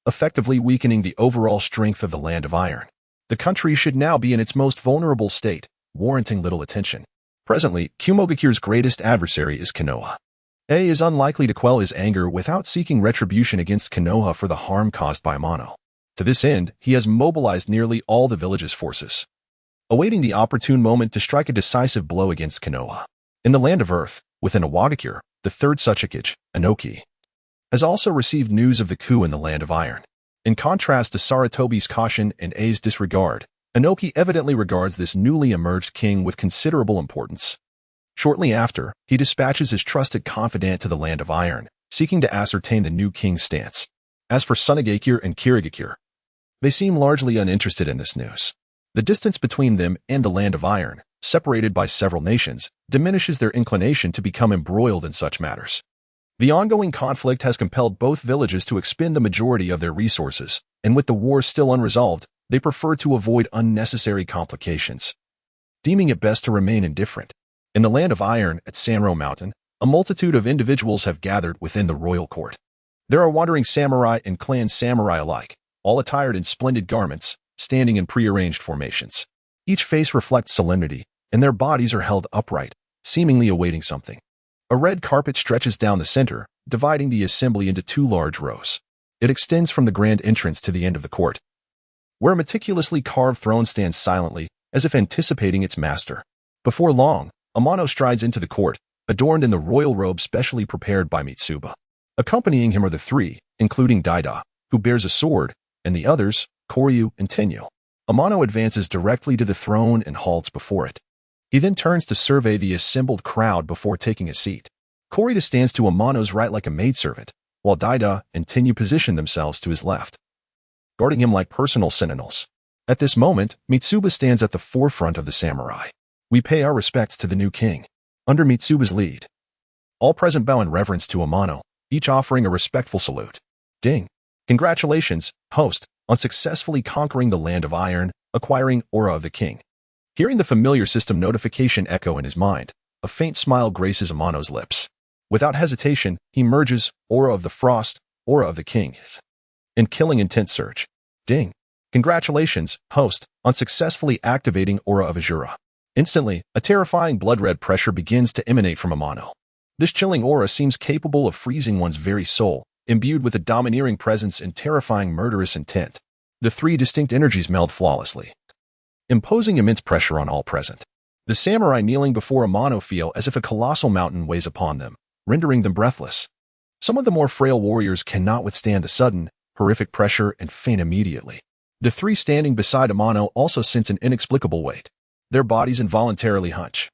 effectively weakening the overall strength of the Land of Iron. The country should now be in its most vulnerable state, warranting little attention. Presently, Kumogakure's greatest adversary is Konoha. A is unlikely to quell his anger without seeking retribution against Konoha for the harm caused by Amano. To this end, he has mobilized nearly all the village's forces, awaiting the opportune moment to strike a decisive blow against Konoha. In the Land of Earth, within Awagakure, the 3rd Tsuchikage, Inoki, has also received news of the coup in the Land of Iron. In contrast to Sarutobi's caution and A's disregard, Inoki evidently regards this newly emerged king with considerable importance. Shortly after, he dispatches his trusted confidant to the Land of Iron, seeking to ascertain the new king's stance. As for Sunagakure and Kirigakure, they seem largely uninterested in this news. The distance between them and the Land of Iron, separated by several nations, diminishes their inclination to become embroiled in such matters. The ongoing conflict has compelled both villages to expend the majority of their resources, and with the war still unresolved, they prefer to avoid unnecessary complications, deeming it best to remain indifferent. In the Land of Iron at Sanro Mountain, a multitude of individuals have gathered within the royal court. There are wandering samurai and clan samurai alike, all attired in splendid garments, standing in prearranged formations. Each face reflects solemnity, and their bodies are held upright, seemingly awaiting something. A red carpet stretches down the center, dividing the assembly into 2 large rows. It extends from the grand entrance to the end of the court, where a meticulously carved throne stands silently, as if anticipating its master. Before long, Amano strides into the court, adorned in the royal robe specially prepared by Mitsuba. Accompanying him are the 3, including Daida, who bears a sword, and the others, Koryu and Tenyu. Amano advances directly to the throne and halts before it. He then turns to survey the assembled crowd before taking a seat. Koryu stands to Amano's right like a maidservant, while Daida and Tenyu position themselves to his left, guarding him like personal sentinels. At this moment, Mitsuba stands at the forefront of the samurai. We pay our respects to the new king. Under Mitsuba's lead, all present bow in reverence to Amano, each offering a respectful salute. Ding. Congratulations, host, on successfully conquering the Land of Iron, acquiring Aura of the King. Hearing the familiar system notification echo in his mind, a faint smile graces Amano's lips. Without hesitation, he merges Aura of the Frost, Aura of the King, and Killing Intent Surge. Ding. Congratulations, host, on successfully activating Aura of Azura. Instantly, a terrifying blood-red pressure begins to emanate from Amano. This chilling aura seems capable of freezing one's very soul, imbued with a domineering presence and terrifying murderous intent. The three distinct energies meld flawlessly, imposing immense pressure on all present. The samurai kneeling before Amano feel as if a colossal mountain weighs upon them, rendering them breathless. Some of the more frail warriors cannot withstand the sudden, horrific pressure and faint immediately. The three standing beside Amano also sense an inexplicable weight. Their bodies involuntarily hunch,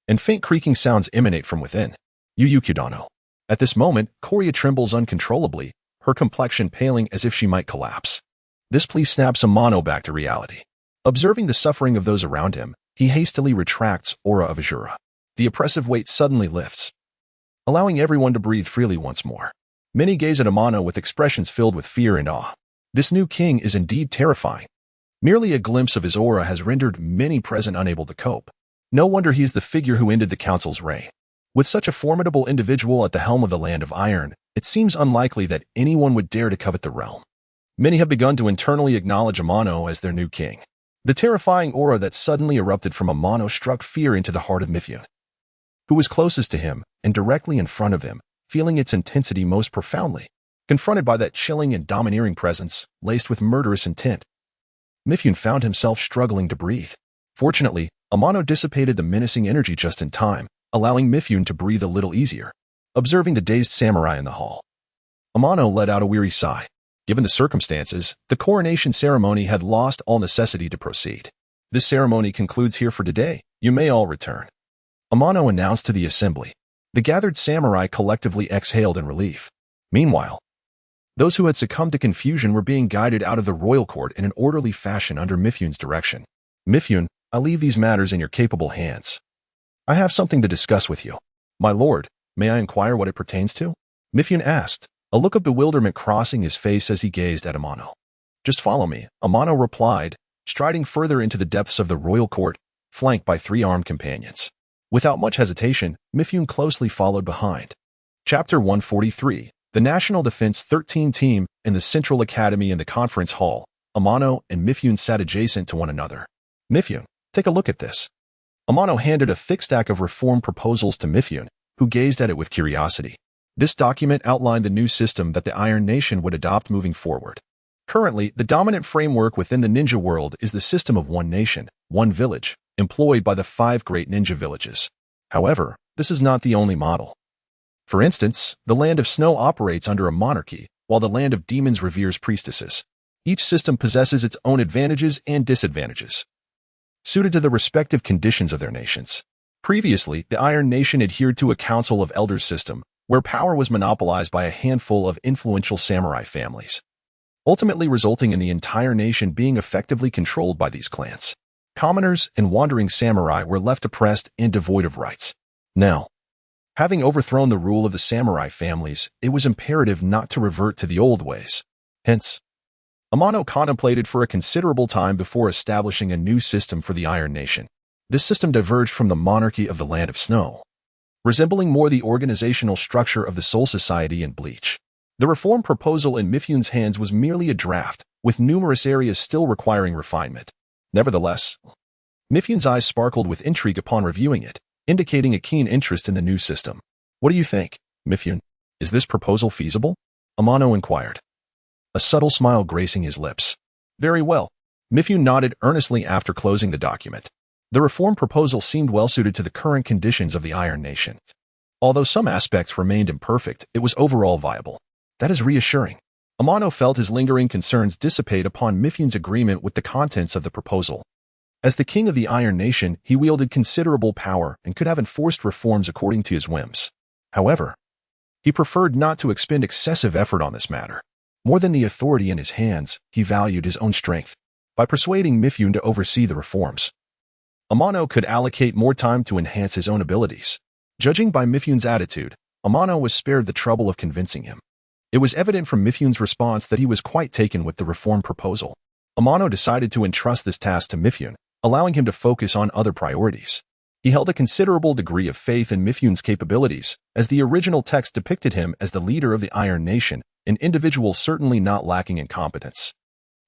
and faint creaking sounds emanate from within. Yukudano. At this moment, Koryu trembles uncontrollably, her complexion paling as if she might collapse. This plea snaps Amano back to reality. Observing the suffering of those around him, he hastily retracts Aura of Azura. The oppressive weight suddenly lifts, allowing everyone to breathe freely once more. Many gaze at Amano with expressions filled with fear and awe. This new king is indeed terrifying. Merely a glimpse of his aura has rendered many present unable to cope. No wonder he is the figure who ended the council's reign. With such a formidable individual at the helm of the Land of Iron, it seems unlikely that anyone would dare to covet the realm. Many have begun to internally acknowledge Amano as their new king. The terrifying aura that suddenly erupted from Amano struck fear into the heart of Mifune, who was closest to him and directly in front of him, feeling its intensity most profoundly. Confronted by that chilling and domineering presence, laced with murderous intent, Mifune found himself struggling to breathe. Fortunately, Amano dissipated the menacing energy just in time, allowing Mifune to breathe a little easier. Observing the dazed samurai in the hall, Amano let out a weary sigh. Given the circumstances, the coronation ceremony had lost all necessity to proceed. This ceremony concludes here for today. You may all return, Amano announced to the assembly. The gathered samurai collectively exhaled in relief. Meanwhile, those who had succumbed to confusion were being guided out of the royal court in an orderly fashion under Mifune's direction. Mifune, I leave these matters in your capable hands. I have something to discuss with you. My lord, may I inquire what it pertains to? Mifune asked, a look of bewilderment crossing his face as he gazed at Amano. Just follow me, Amano replied, striding further into the depths of the royal court, flanked by three armed companions. Without much hesitation, Mifune closely followed behind. Chapter 143. The National Defense 13 team in the Central Academy in the conference hall. Amano and Mifune sat adjacent to one another. Mifune, take a look at this. Amano handed a thick stack of reform proposals to Mifune, who gazed at it with curiosity. This document outlined the new system that the Iron Nation would adopt moving forward. Currently, the dominant framework within the ninja world is the system of one nation, one village, employed by the 5 great ninja villages. However, this is not the only model. For instance, the Land of Snow operates under a monarchy, while the Land of Demons reveres priestesses. Each system possesses its own advantages and disadvantages, suited to the respective conditions of their nations. Previously, the Iron Nation adhered to a Council of Elders system, where power was monopolized by a handful of influential samurai families, ultimately resulting in the entire nation being effectively controlled by these clans. Commoners and wandering samurai were left oppressed and devoid of rights. Now, having overthrown the rule of the samurai families, it was imperative not to revert to the old ways. Hence, Amano contemplated for a considerable time before establishing a new system for the Iron Nation. This system diverged from the monarchy of the Land of Snow, resembling more the organizational structure of the Soul Society in Bleach. The reform proposal in Mifune's hands was merely a draft, with numerous areas still requiring refinement. Nevertheless, Mifune's eyes sparkled with intrigue upon reviewing it, indicating a keen interest in the new system. What do you think, Mifune? Is this proposal feasible? Amano inquired, a subtle smile gracing his lips. Very well. Mifune nodded earnestly after closing the document. The reform proposal seemed well suited to the current conditions of the Iron Nation. Although some aspects remained imperfect, it was overall viable. That is reassuring. Amano felt his lingering concerns dissipate upon Mifune's agreement with the contents of the proposal. As the king of the Iron Nation, he wielded considerable power and could have enforced reforms according to his whims. However, he preferred not to expend excessive effort on this matter. More than the authority in his hands, he valued his own strength. By persuading Mifune to oversee the reforms, Amano could allocate more time to enhance his own abilities. Judging by Mifune's attitude, Amano was spared the trouble of convincing him. It was evident from Mifune's response that he was quite taken with the reform proposal. Amano decided to entrust this task to Mifune, allowing him to focus on other priorities. He held a considerable degree of faith in Mifune's capabilities, as the original text depicted him as the leader of the Iron Nation, an individual certainly not lacking in competence.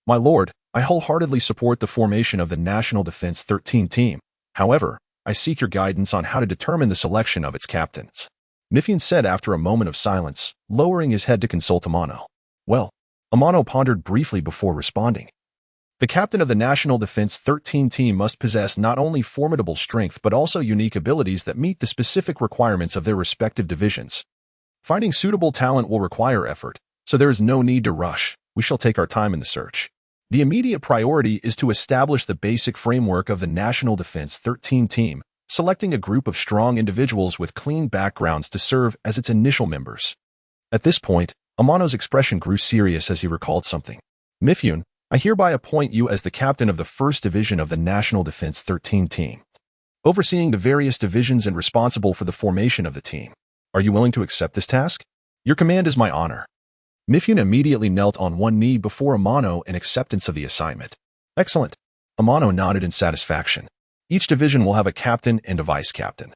My lord, I wholeheartedly support the formation of the National Defense 13 team. However, I seek your guidance on how to determine the selection of its captains. Mifune said after a moment of silence, lowering his head to consult Amano. Well, Amano pondered briefly before responding. The captain of the National Defense 13 team must possess not only formidable strength but also unique abilities that meet the specific requirements of their respective divisions. Finding suitable talent will require effort, so there is no need to rush. We shall take our time in the search. The immediate priority is to establish the basic framework of the National Defense 13 team, selecting a group of strong individuals with clean backgrounds to serve as its initial members. At this point, Amano's expression grew serious as he recalled something. Mifune, I hereby appoint you as the captain of the 1st Division of the National Defense 13 team, overseeing the various divisions and responsible for the formation of the team. Are you willing to accept this task? Your command is my honor. Mifune immediately knelt on one knee before Amano in acceptance of the assignment. Excellent. Amano nodded in satisfaction. Each division will have a captain and a vice captain.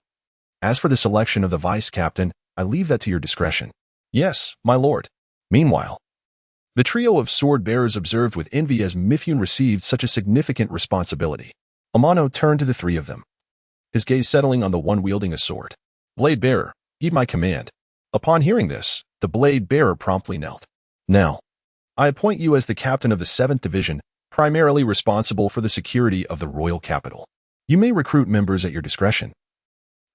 As for the selection of the vice captain, I leave that to your discretion. Yes, my lord. Meanwhile, the trio of sword-bearers observed with envy as Mifune received such a significant responsibility. Amano turned to the three of them, his gaze settling on the one wielding a sword. Blade-bearer, heed my command. Upon hearing this, the blade-bearer promptly knelt. Now, I appoint you as the captain of the 7th Division, primarily responsible for the security of the royal capital. You may recruit members at your discretion,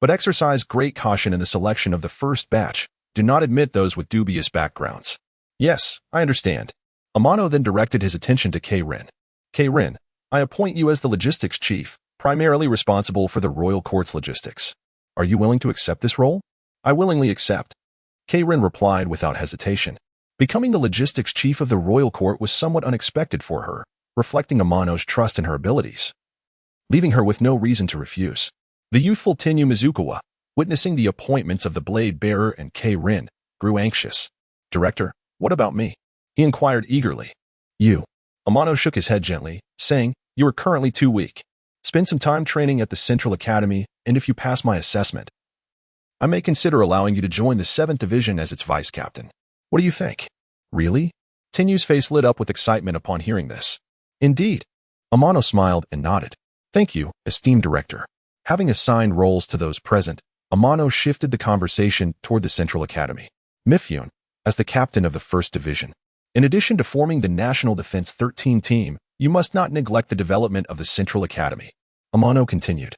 but exercise great caution in the selection of the first batch. Do not admit those with dubious backgrounds. Yes, I understand. Amano then directed his attention to K-Rin. K-Rin, I appoint you as the logistics chief, primarily responsible for the royal court's logistics. Are you willing to accept this role? I willingly accept. K-Rin replied without hesitation. Becoming the logistics chief of the royal court was somewhat unexpected for her, reflecting Amano's trust in her abilities, leaving her with no reason to refuse. The youthful Tenyu Mizukawa, witnessing the appointments of the blade-bearer and K-Rin, grew anxious. Director, what about me? He inquired eagerly. You. Amano shook his head gently, saying, you are currently too weak. Spend some time training at the Central Academy, and if you pass my assessment, I may consider allowing you to join the 7th Division as its vice captain. What do you think? Really? Tenyu's face lit up with excitement upon hearing this. Indeed. Amano smiled and nodded. Thank you, esteemed director. Having assigned roles to those present, Amano shifted the conversation toward the Central Academy. Mifune, as the captain of the 1st Division. In addition to forming the National Defense 13 team, you must not neglect the development of the Central Academy. Amano continued.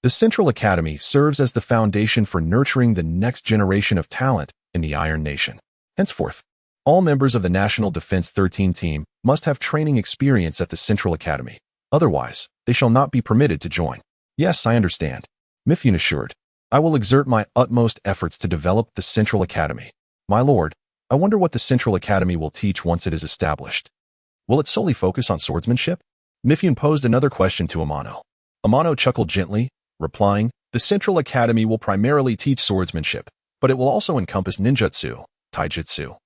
The Central Academy serves as the foundation for nurturing the next generation of talent in the Iron Nation. Henceforth, all members of the National Defense 13 team must have training experience at the Central Academy. Otherwise, they shall not be permitted to join. Yes, I understand. Mifune assured. I will exert my utmost efforts to develop the Central Academy. My lord, I wonder what the Central Academy will teach once it is established. Will it solely focus on swordsmanship? Mifune posed another question to Amano. Amano chuckled gently, replying, the Central Academy will primarily teach swordsmanship, but it will also encompass ninjutsu, taijutsu,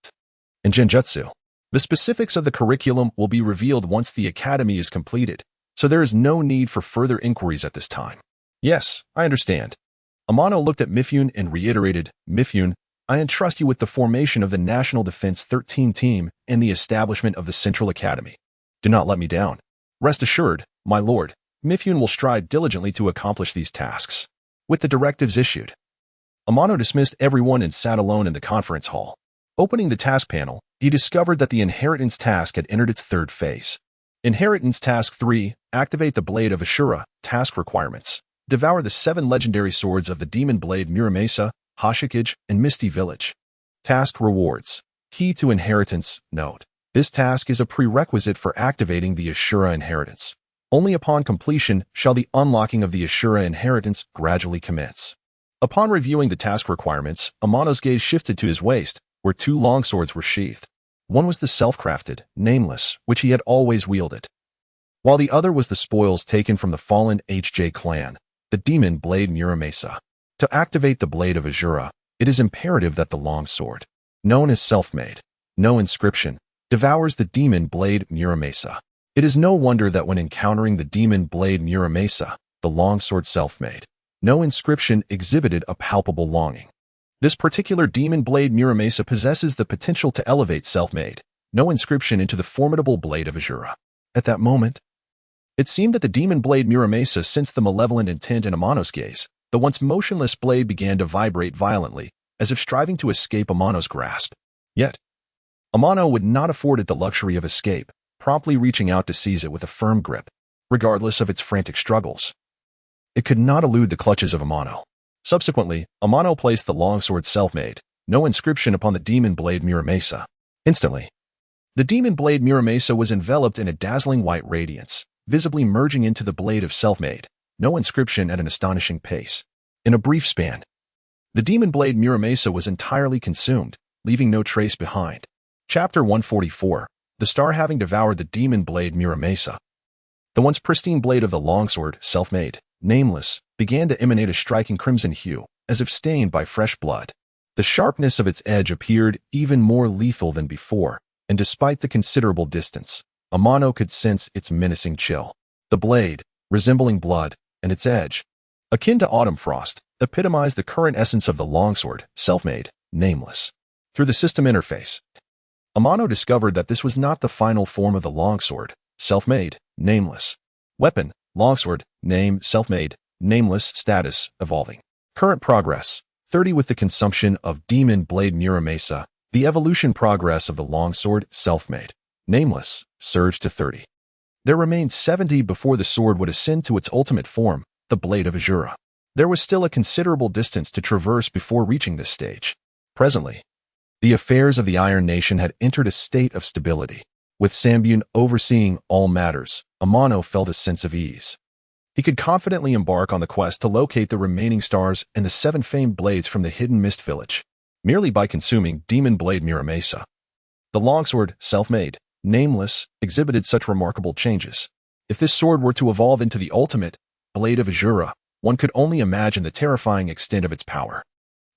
and genjutsu. The specifics of the curriculum will be revealed once the academy is completed, so there is no need for further inquiries at this time. Yes, I understand. Amano looked at Mifune and reiterated, Mifune, I entrust you with the formation of the National Defense 13 team and the establishment of the Central Academy. Do not let me down. Rest assured, my lord, Mifune will strive diligently to accomplish these tasks. With the directives issued, Amano dismissed everyone and sat alone in the conference hall. Opening the task panel, he discovered that the Inheritance task had entered its 3rd phase. Inheritance Task 3, Activate the Blade of Ashura, Task Requirements. Devour the 7 legendary swords of the Demon Blade Muramasa, Hashikage, and Misty Village. Task Rewards. Key to inheritance. Note: this task is a prerequisite for activating the Ashura inheritance. Only upon completion shall the unlocking of the Ashura inheritance gradually commence. Upon reviewing the task requirements, Amano's gaze shifted to his waist, where two longswords were sheathed. One was the self-crafted, nameless, which he had always wielded, while the other was the spoils taken from the fallen HJ clan, the demon blade Muramasa. To activate the blade of Ashura, it is imperative that the longsword, known as self-made, no inscription, devours the demon blade Muramasa. It is no wonder that when encountering the demon blade Muramasa, the longsword self-made, no inscription exhibited a palpable longing. This particular demon blade Muramasa possesses the potential to elevate self-made, no inscription into the formidable blade of Ashura. At that moment, it seemed that the demon blade Muramasa sensed the malevolent intent in Amano's gaze. The once motionless blade began to vibrate violently, as if striving to escape Amano's grasp. Yet, Amano would not afford it the luxury of escape, promptly reaching out to seize it with a firm grip, regardless of its frantic struggles. It could not elude the clutches of Amano. Subsequently, Amano placed the longsword self-made, no inscription upon the demon blade Muramasa. Instantly, the demon blade Muramasa was enveloped in a dazzling white radiance, visibly merging into the blade of self-made, no inscription at an astonishing pace. In a brief span, the demon blade Muramasa was entirely consumed, leaving no trace behind. Chapter 144, the star having devoured the demon blade Muramasa. The once pristine blade of the longsword, self-made, nameless, began to emanate a striking crimson hue, as if stained by fresh blood. The sharpness of its edge appeared even more lethal than before, and despite the considerable distance, Amano could sense its menacing chill. The blade, resembling blood, and its edge, akin to autumn frost, epitomized the current essence of the longsword, self-made, nameless. Through the system interface, Amano discovered that this was not the final form of the longsword, self-made, nameless. Weapon, longsword, name, self-made, nameless, status, evolving. Current progress, 30 with the consumption of demon blade Muramasa. The evolution progress of the longsword, self-made, nameless, surged to 30. There remained 70 before the sword would ascend to its ultimate form, the blade of Ashura. There was still a considerable distance to traverse before reaching this stage. Presently, the affairs of the Iron Nation had entered a state of stability. With Sambian overseeing all matters, Amano felt a sense of ease. He could confidently embark on the quest to locate the remaining stars and the 7 famed blades from the hidden mist village, merely by consuming demon blade Muramasa. The longsword, self-made, nameless, exhibited such remarkable changes. If this sword were to evolve into the ultimate blade of Ashura, one could only imagine the terrifying extent of its power.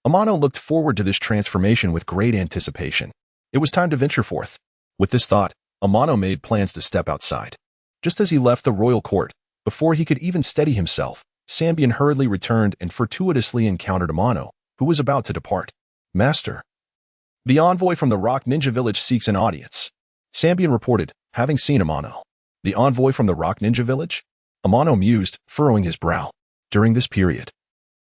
Amano looked forward to this transformation with great anticipation. It was time to venture forth. With this thought, Amano made plans to step outside. Just as he left the royal court, before he could even steady himself, Sambian hurriedly returned and fortuitously encountered Amano, who was about to depart. Master, the envoy from the Rock Ninja Village seeks an audience, Sambian reported, having seen Amano. The envoy from the Rock Ninja Village? Amano mused, furrowing his brow. During this period,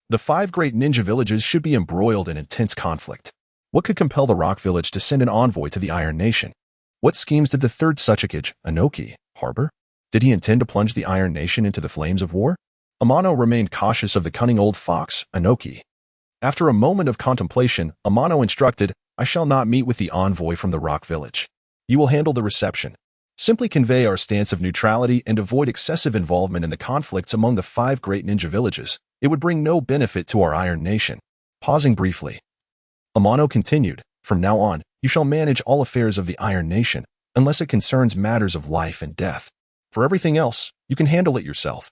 the 5 great ninja villages should be embroiled in intense conflict. What could compel the Rock Village to send an envoy to the Iron Nation? What schemes did the third Suchikage, Anoki, harbor? Did he intend to plunge the Iron Nation into the flames of war? Amano remained cautious of the cunning old fox, Anoki. After a moment of contemplation, Amano instructed, I shall not meet with the envoy from the Rock Village. You will handle the reception. Simply convey our stance of neutrality and avoid excessive involvement in the conflicts among the 5 great ninja villages. It would bring no benefit to our Iron Nation. Pausing briefly, Amano continued, from now on, you shall manage all affairs of the Iron Nation, unless it concerns matters of life and death. For everything else, you can handle it yourself.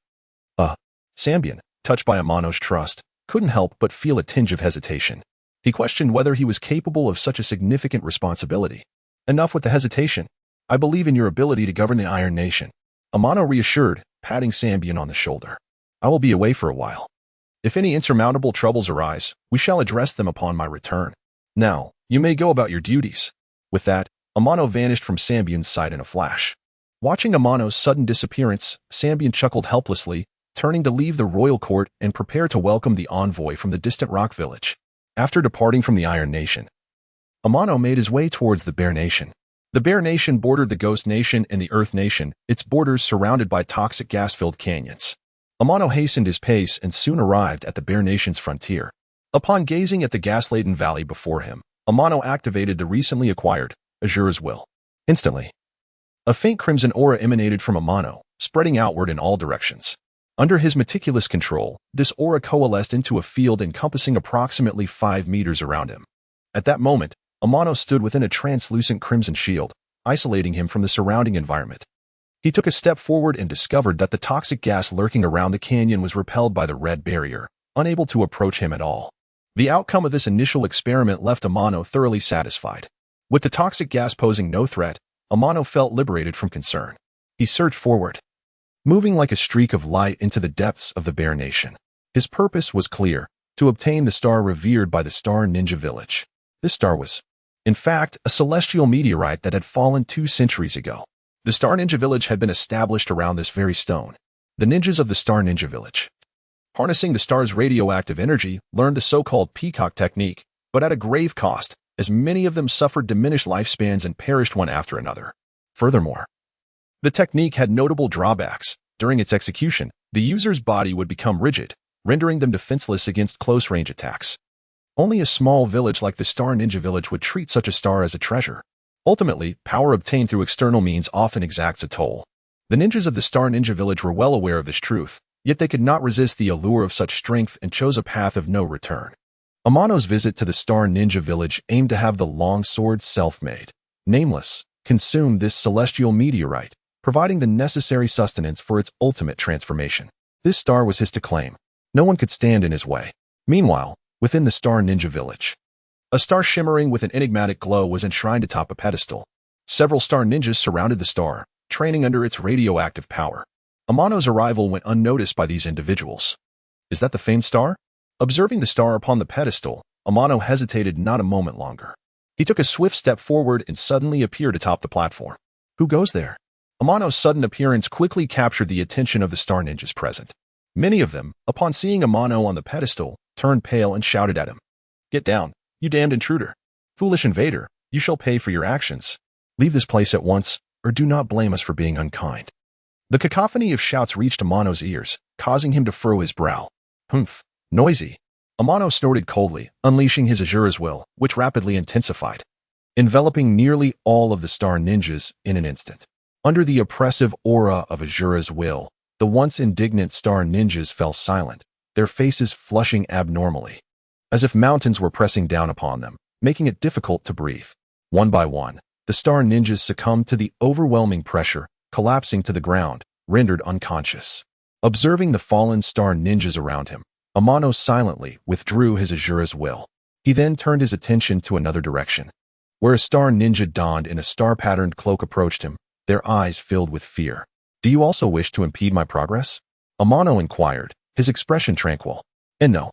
Sambian, touched by Amano's trust, couldn't help but feel a tinge of hesitation. He questioned whether he was capable of such a significant responsibility. Enough with the hesitation. I believe in your ability to govern the Iron Nation. Amano reassured, patting Sambian on the shoulder. I will be away for a while. If any insurmountable troubles arise, we shall address them upon my return. Now, you may go about your duties. With that, Amano vanished from Sambian's sight in a flash. Watching Amano's sudden disappearance, Sambian chuckled helplessly, turning to leave the royal court and prepare to welcome the envoy from the distant Rock Village. After departing from the Iron Nation, Amano made his way towards the Bear Nation. The Bear Nation bordered the Ghost Nation and the Earth Nation, its borders surrounded by toxic gas-filled canyons. Amano hastened his pace and soon arrived at the Bear Nation's frontier. Upon gazing at the gas-laden valley before him, Amano activated the recently acquired Azura's Will. Instantly, a faint crimson aura emanated from Amano, spreading outward in all directions. Under his meticulous control, this aura coalesced into a field encompassing approximately 5 meters around him. At that moment, Amano stood within a translucent crimson shield, isolating him from the surrounding environment. He took a step forward and discovered that the toxic gas lurking around the canyon was repelled by the red barrier, unable to approach him at all. The outcome of this initial experiment left Amano thoroughly satisfied. With the toxic gas posing no threat, Amano felt liberated from concern. He surged forward, moving like a streak of light into the depths of the Bear Nation. His purpose was clear: to obtain the star revered by the Star Ninja Village. This star was, in fact, a celestial meteorite that had fallen 2 centuries ago. The Star Ninja Village had been established around this very stone. The ninjas of the Star Ninja Village, harnessing the star's radioactive energy, learned the so-called peacock technique, but at a grave cost, as many of them suffered diminished lifespans and perished one after another. Furthermore, the technique had notable drawbacks. During its execution, the user's body would become rigid, rendering them defenseless against close-range attacks. Only a small village like the Star Ninja Village would treat such a star as a treasure. Ultimately, power obtained through external means often exacts a toll. The ninjas of the Star Ninja Village were well aware of this truth, yet they could not resist the allure of such strength and chose a path of no return. Amano's visit to the Star Ninja Village aimed to have the long sword self-made, nameless, consume this celestial meteorite, providing the necessary sustenance for its ultimate transformation. This star was his to claim. No one could stand in his way. Meanwhile, within the Star Ninja Village, a star shimmering with an enigmatic glow was enshrined atop a pedestal. Several star ninjas surrounded the star, training under its radioactive power. Amano's arrival went unnoticed by these individuals. Is that the famed star? Observing the star upon the pedestal, Amano hesitated not a moment longer. He took a swift step forward and suddenly appeared atop the platform. Who goes there? Amano's sudden appearance quickly captured the attention of the star ninjas present. Many of them, upon seeing Amano on the pedestal, turned pale and shouted at him. Get down, you damned intruder. Foolish invader, you shall pay for your actions. Leave this place at once, or do not blame us for being unkind. The cacophony of shouts reached Amano's ears, causing him to furrow his brow. Humph, noisy. Amano snorted coldly, unleashing his Azura's Will, which rapidly intensified, enveloping nearly all of the star ninjas in an instant. Under the oppressive aura of Azura's Will, the once indignant star ninjas fell silent, their faces flushing abnormally, as if mountains were pressing down upon them, making it difficult to breathe. One by one, the star ninjas succumbed to the overwhelming pressure, collapsing to the ground, rendered unconscious. Observing the fallen star ninjas around him, Amano silently withdrew his Azura's Will. He then turned his attention to another direction, where a star ninja donned in a star-patterned cloak approached him, their eyes filled with fear. Do you also wish to impede my progress? Amano inquired, his expression tranquil. And no,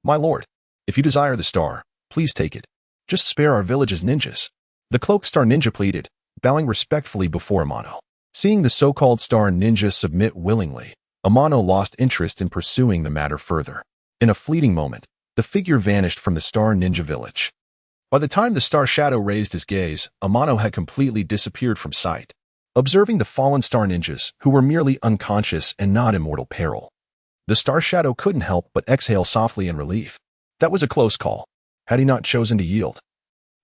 my lord. If you desire the star, please take it. Just spare our village's ninjas. The cloaked star ninja pleaded, bowing respectfully before Amano. Seeing the so-called star ninja submit willingly, Amano lost interest in pursuing the matter further. In a fleeting moment, the figure vanished from the Star Ninja Village. By the time the Star Shadow raised his gaze, Amano had completely disappeared from sight. Observing the fallen Star Ninjas, who were merely unconscious and not in mortal peril, the Star Shadow couldn't help but exhale softly in relief. That was a close call. Had he not chosen to yield,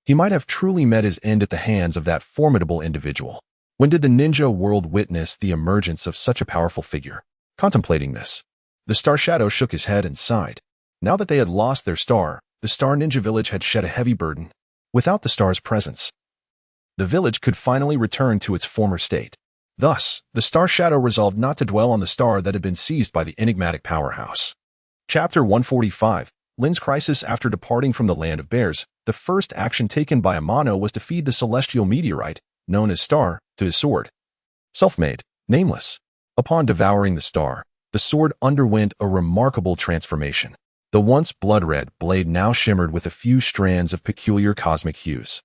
he might have truly met his end at the hands of that formidable individual. When did the ninja world witness the emergence of such a powerful figure? Contemplating this, the Star Shadow shook his head and sighed. Now that they had lost their star, the Star Ninja Village had shed a heavy burden. Without the star's presence, the village could finally return to its former state. Thus, the Star Shadow resolved not to dwell on the star that had been seized by the enigmatic powerhouse. Chapter 145, Lin's Crisis. After departing from the Land of Bears, the first action taken by Amano was to feed the celestial meteorite, known as Star, to his sword. Self-made, nameless. Upon devouring the star, the sword underwent a remarkable transformation. The once blood-red blade now shimmered with a few strands of peculiar cosmic hues,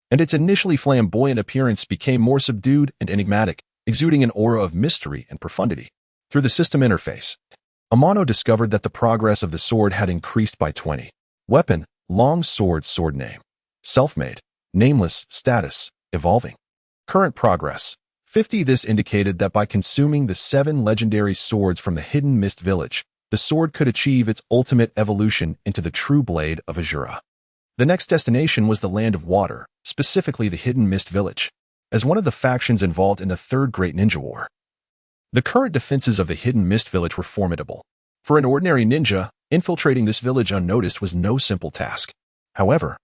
and its initially flamboyant appearance became more subdued and enigmatic, exuding an aura of mystery and profundity. Through the system interface, Amano discovered that the progress of the sword had increased by 20. Weapon, long sword, sword name. Self-made, nameless, status, evolving. Current progress, 50. This indicated that by consuming the 7 legendary swords from the Hidden Mist Village, the sword could achieve its ultimate evolution into the true blade of Azura. The next destination was the Land of Water, specifically the Hidden Mist Village, as one of the factions involved in the Third Great Ninja War. The current defenses of the Hidden Mist Village were formidable. For an ordinary ninja, infiltrating this village unnoticed was no simple task. However,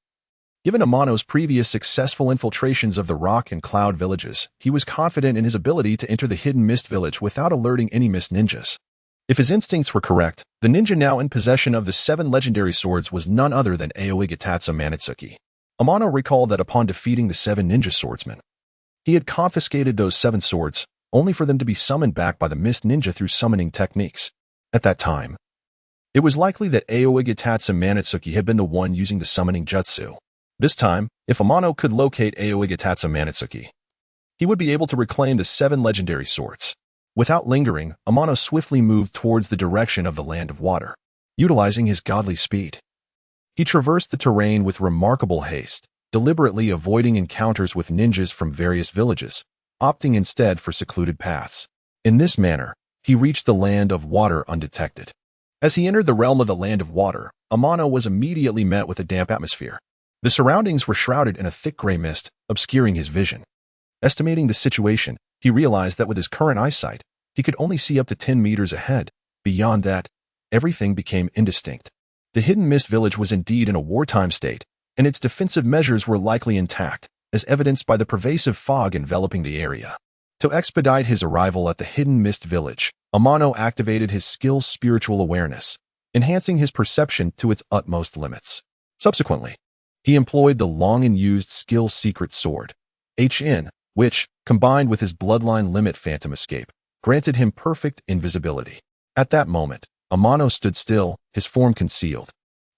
given Amano's previous successful infiltrations of the Rock and Cloud villages, he was confident in his ability to enter the Hidden Mist Village without alerting any mist ninjas. If his instincts were correct, the ninja now in possession of the 7 legendary swords was none other than Aoigatatsu Manitsuki. Amano recalled that upon defeating the 7 ninja swordsmen, he had confiscated those 7 swords, only for them to be summoned back by the mist ninja through summoning techniques. At that time, it was likely that Aoigatatsu Manitsuki had been the one using the summoning jutsu. This time, if Amano could locate Aoigatatsu Manitsuki, he would be able to reclaim the 7 legendary swords. Without lingering, Amano swiftly moved towards the direction of the Land of Water, utilizing his godly speed. He traversed the terrain with remarkable haste, deliberately avoiding encounters with ninjas from various villages, opting instead for secluded paths. In this manner, he reached the Land of Water undetected. As he entered the realm of the Land of Water, Amano was immediately met with a damp atmosphere. The surroundings were shrouded in a thick gray mist, obscuring his vision. Estimating the situation, he realized that with his current eyesight, he could only see up to 10 meters ahead. Beyond that, everything became indistinct. The Hidden Mist Village was indeed in a wartime state, and its defensive measures were likely intact, as evidenced by the pervasive fog enveloping the area. To expedite his arrival at the Hidden Mist Village, Amano activated his skill's spiritual awareness, enhancing his perception to its utmost limits. Subsequently, he employed the long-unused skill Secret Sword, HN, which, combined with his bloodline limit Phantom Escape, granted him perfect invisibility. At that moment, Amano stood still, his form concealed,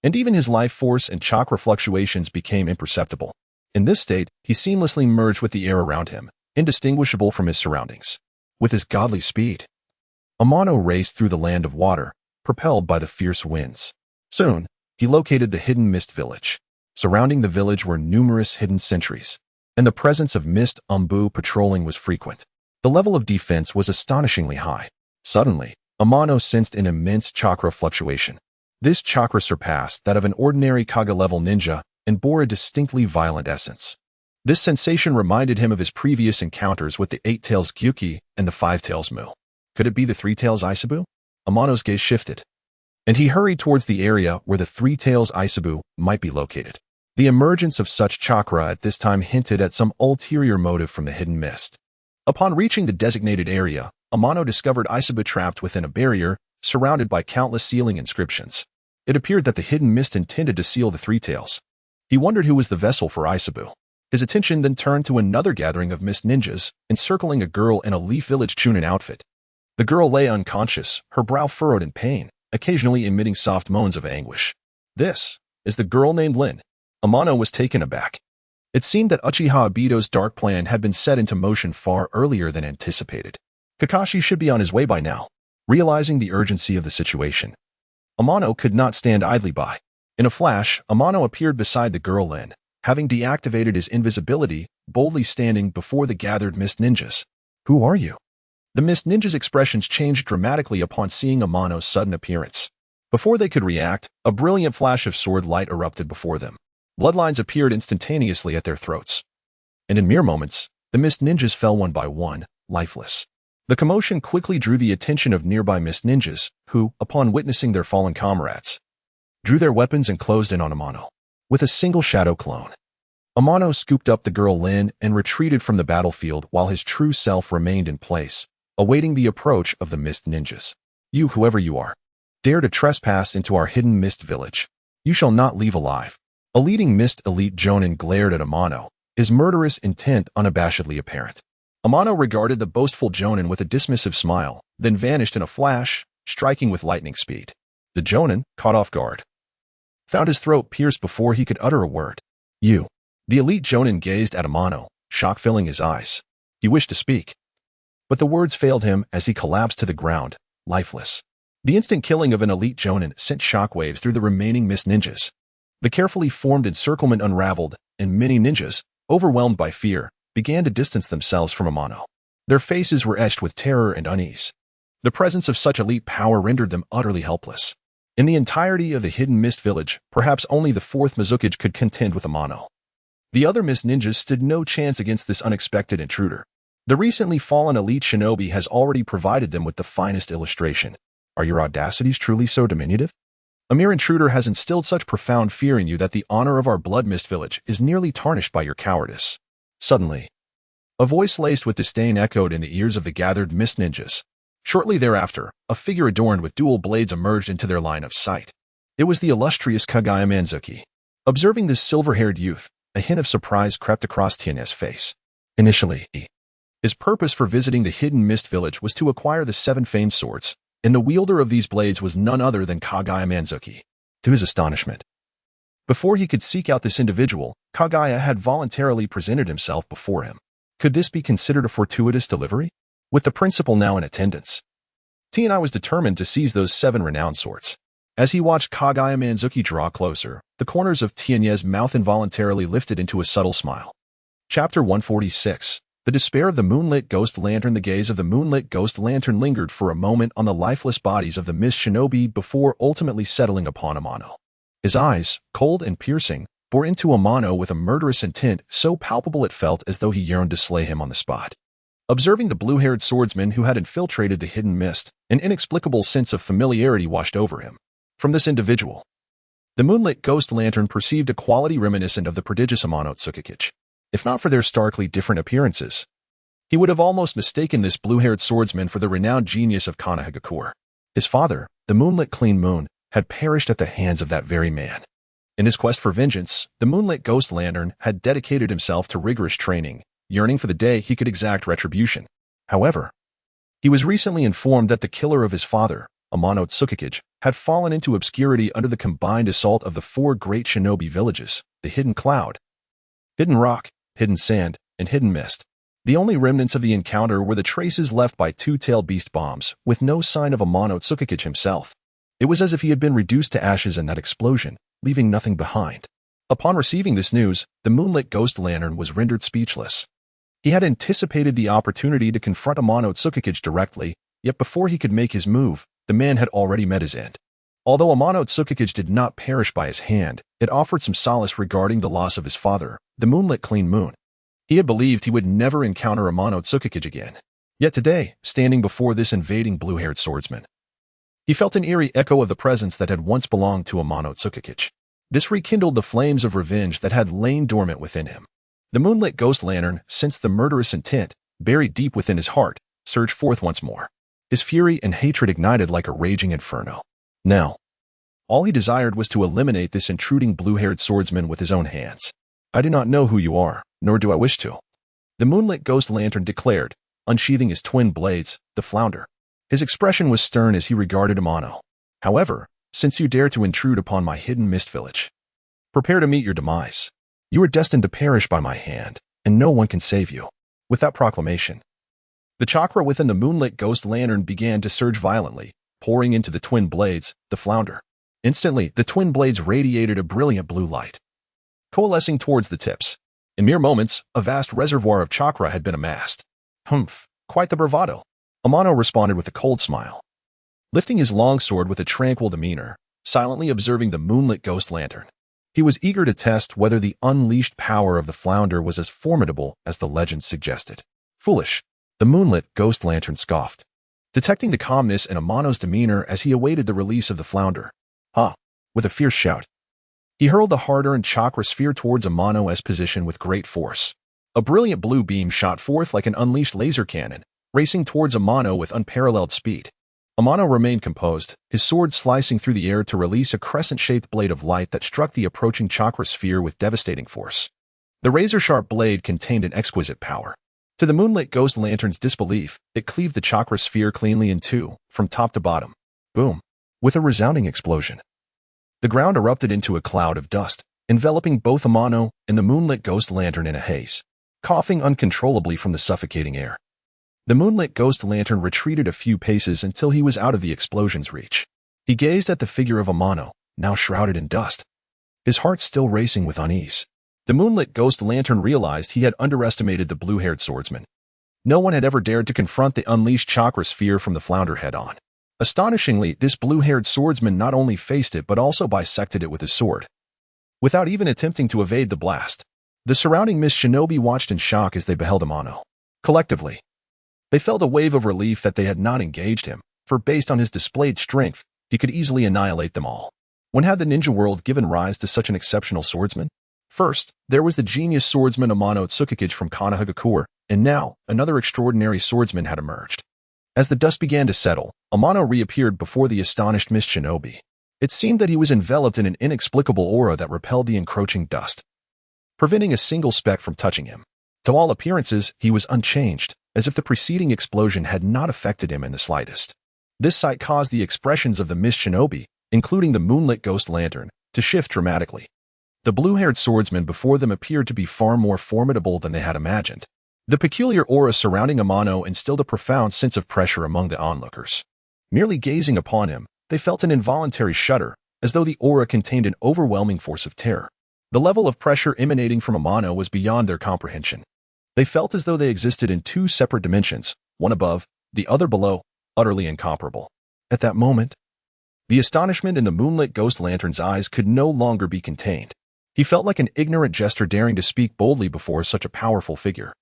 and even his life force and chakra fluctuations became imperceptible. In this state, he seamlessly merged with the air around him, indistinguishable from his surroundings. With his godly speed, Amano raced through the Land of Water, propelled by the fierce winds. Soon, he located the Hidden Mist Village. Surrounding the village were numerous hidden sentries, and the presence of mist umbu patrolling was frequent. The level of defense was astonishingly high. Suddenly, Amano sensed an immense chakra fluctuation. This chakra surpassed that of an ordinary Kaga-level ninja and bore a distinctly violent essence. This sensation reminded him of his previous encounters with the 8-Tails Gyuki and the 5-Tails Mu. Could it be the 3-Tails Isabu? Amano's gaze shifted, and he hurried towards the area where the 3-Tails Isabu might be located. The emergence of such chakra at this time hinted at some ulterior motive from the hidden mist. Upon reaching the designated area, Amano discovered Isabu trapped within a barrier, surrounded by countless sealing inscriptions. It appeared that the hidden mist intended to seal the 3-Tails. He wondered who was the vessel for Isabu. His attention then turned to another gathering of mist ninjas, encircling a girl in a Leaf Village Chunin outfit. The girl lay unconscious, her brow furrowed in pain, occasionally emitting soft moans of anguish. This is the girl named Lin. Amano was taken aback. It seemed that Uchiha Obito's dark plan had been set into motion far earlier than anticipated. Kakashi should be on his way by now. Realizing the urgency of the situation, Amano could not stand idly by. In a flash, Amano appeared beside the girl Lin, having deactivated his invisibility, boldly standing before the gathered mist ninjas. "Who are you?" The mist ninjas' expressions changed dramatically upon seeing Amano's sudden appearance. Before they could react, a brilliant flash of sword light erupted before them. Bloodlines appeared instantaneously at their throats, and in mere moments, the mist ninjas fell one by one, lifeless. The commotion quickly drew the attention of nearby mist ninjas, who, upon witnessing their fallen comrades, drew their weapons and closed in on Amano. With a single shadow clone, Amano scooped up the girl Lin and retreated from the battlefield while his true self remained in place, awaiting the approach of the mist ninjas. "You, whoever you are, dare to trespass into our hidden mist village. You shall not leave alive." A leading mist elite jonin glared at Amano, his murderous intent unabashedly apparent. Amano regarded the boastful jonin with a dismissive smile, then vanished in a flash, striking with lightning speed. The jonin, caught off guard, found his throat pierced before he could utter a word. "You." The elite jonin gazed at Amano, shock filling his eyes. He wished to speak, but the words failed him as he collapsed to the ground, lifeless. The instant killing of an elite jonin sent shockwaves through the remaining mist ninjas. The carefully formed encirclement unraveled, and many ninjas, overwhelmed by fear, began to distance themselves from Amano. Their faces were etched with terror and unease. The presence of such elite power rendered them utterly helpless. In the entirety of the Hidden Mist Village, perhaps only the fourth Mizukage could contend with Amano. The other Mist Ninjas stood no chance against this unexpected intruder. The recently fallen elite shinobi has already provided them with the finest illustration. Are your audacities truly so diminutive? A mere intruder has instilled such profound fear in you that the honor of our Blood Mist Village is nearly tarnished by your cowardice. Suddenly, a voice laced with disdain echoed in the ears of the gathered Mist Ninjas. Shortly thereafter, a figure adorned with dual blades emerged into their line of sight. It was the illustrious Kagaya Manzuki. Observing this silver-haired youth, a hint of surprise crept across Tian's face. Initially, his purpose for visiting the Hidden Mist Village was to acquire the 7 famed swords, and the wielder of these blades was none other than Kagaya Manzuki. To his astonishment, before he could seek out this individual, Kagaya had voluntarily presented himself before him. Could this be considered a fortuitous delivery? With the principal now in attendance, Tianai was determined to seize those 7 renowned swords. As he watched Kagaya Manzuki draw closer, the corners of Tian's mouth involuntarily lifted into a subtle smile. Chapter 146. The despair of the moonlit ghost lantern. The gaze of the moonlit ghost lantern lingered for a moment on the lifeless bodies of the mist shinobi before ultimately settling upon Amano. His eyes, cold and piercing, bore into Amano with a murderous intent so palpable it felt as though he yearned to slay him on the spot. Observing the blue-haired swordsman who had infiltrated the hidden mist, an inexplicable sense of familiarity washed over him. From this individual, the moonlit ghost lantern perceived a quality reminiscent of the prodigious Amano Tsukikage. If not for their starkly different appearances, he would have almost mistaken this blue-haired swordsman for the renowned genius of Konoha. His father, the moonlit Clean Moon, had perished at the hands of that very man. In his quest for vengeance, the moonlit ghost lantern had dedicated himself to rigorous training, yearning for the day he could exact retribution. However, he was recently informed that the killer of his father, Amano Tsukikage, had fallen into obscurity under the combined assault of the 4 great shinobi villages, the Hidden Cloud, Hidden Rock, Hidden Sand, and Hidden Mist. The only remnants of the encounter were the traces left by 2-tailed beast bombs, with no sign of Amano Tsukikage himself. It was as if he had been reduced to ashes in that explosion, leaving nothing behind. Upon receiving this news, the moonlit ghost lantern was rendered speechless. He had anticipated the opportunity to confront Amano Tsukikage directly, yet before he could make his move, the man had already met his end. Although Amano Tsukikage did not perish by his hand, it offered some solace regarding the loss of his father, the moonlit Clean Moon. He had believed he would never encounter Amano Tsukikage again. Yet today, standing before this invading blue-haired swordsman, he felt an eerie echo of the presence that had once belonged to Amano Tsukikage. This rekindled the flames of revenge that had lain dormant within him. The moonlit ghost lantern, sensed the murderous intent, buried deep within his heart, surged forth once more. His fury and hatred ignited like a raging inferno. Now, all he desired was to eliminate this intruding blue-haired swordsman with his own hands. I do not know who you are, nor do I wish to, the moonlit ghost lantern declared, unsheathing his twin blades, the flounder. His expression was stern as he regarded Amano. However, since you dare to intrude upon my hidden mist village, prepare to meet your demise. You are destined to perish by my hand, and no one can save you. With that proclamation, the chakra within the moonlit ghost lantern began to surge violently, pouring into the twin blades, the flounder. Instantly, the twin blades radiated a brilliant blue light, coalescing towards the tips. In mere moments, a vast reservoir of chakra had been amassed. Humph, quite the bravado. Amano responded with a cold smile, lifting his longsword with a tranquil demeanor, silently observing the moonlit ghost lantern. He was eager to test whether the unleashed power of the flounder was as formidable as the legend suggested. Foolish, the moonlit ghost lantern scoffed, detecting the calmness in Amano's demeanor as he awaited the release of the flounder. Ha! With a fierce shout, he hurled the hard-earned chakra sphere towards Amano's position with great force. A brilliant blue beam shot forth like an unleashed laser cannon, racing towards Amano with unparalleled speed. Amano remained composed, his sword slicing through the air to release a crescent-shaped blade of light that struck the approaching chakra sphere with devastating force. The razor-sharp blade contained an exquisite power. To the moonlit ghost lantern's disbelief, it cleaved the chakra sphere cleanly in two, from top to bottom. Boom! With a resounding explosion, the ground erupted into a cloud of dust, enveloping both Amano and the moonlit ghost lantern in a haze, coughing uncontrollably from the suffocating air. The moonlit ghost lantern retreated a few paces until he was out of the explosion's reach. He gazed at the figure of Amano, now shrouded in dust, his heart still racing with unease. The moonlit ghost lantern realized he had underestimated the blue-haired swordsman. No one had ever dared to confront the unleashed chakra sphere from the flounder head-on. Astonishingly, this blue-haired swordsman not only faced it but also bisected it with his sword, without even attempting to evade the blast. The surrounding mist shinobi watched in shock as they beheld Amano. Collectively, they felt a wave of relief that they had not engaged him, for based on his displayed strength, he could easily annihilate them all. When had the ninja world given rise to such an exceptional swordsman? First, there was the genius swordsman Amano Tsukikage from Konoha, and now, another extraordinary swordsman had emerged. As the dust began to settle, Amano reappeared before the astonished mist shinobi. It seemed that he was enveloped in an inexplicable aura that repelled the encroaching dust, preventing a single speck from touching him. To all appearances, he was unchanged, as if the preceding explosion had not affected him in the slightest. This sight caused the expressions of the mist shinobi, including the moonlit ghost lantern, to shift dramatically. The blue-haired swordsman before them appeared to be far more formidable than they had imagined. The peculiar aura surrounding Amano instilled a profound sense of pressure among the onlookers. Merely gazing upon him, they felt an involuntary shudder, as though the aura contained an overwhelming force of terror. The level of pressure emanating from Amano was beyond their comprehension. They felt as though they existed in two separate dimensions, one above, the other below, utterly incomparable. At that moment, the astonishment in the moonlit ghost lantern's eyes could no longer be contained. He felt like an ignorant jester daring to speak boldly before such a powerful figure.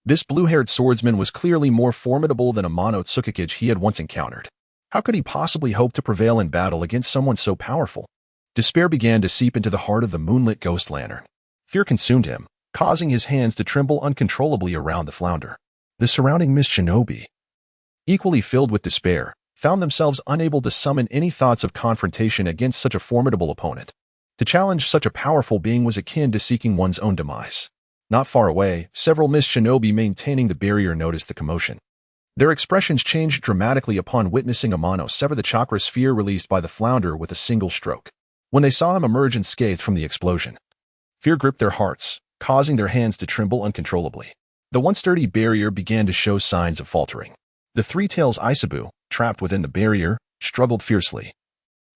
This blue-haired swordsman was clearly more formidable than Amano Tsukikage he had once encountered. How could he possibly hope to prevail in battle against someone so powerful? Despair began to seep into the heart of the moonlit ghost lantern. Fear consumed him, causing his hands to tremble uncontrollably around the flounder. The surrounding mist shinobi, equally filled with despair, found themselves unable to summon any thoughts of confrontation against such a formidable opponent. To challenge such a powerful being was akin to seeking one's own demise. Not far away, several mist shinobi maintaining the barrier noticed the commotion. Their expressions changed dramatically upon witnessing Amano sever the chakra sphere released by the flounder with a single stroke. When they saw him emerge unscathed from the explosion, fear gripped their hearts, causing their hands to tremble uncontrollably. The once sturdy barrier began to show signs of faltering. The three-tails Aisabu, trapped within the barrier, struggled fiercely,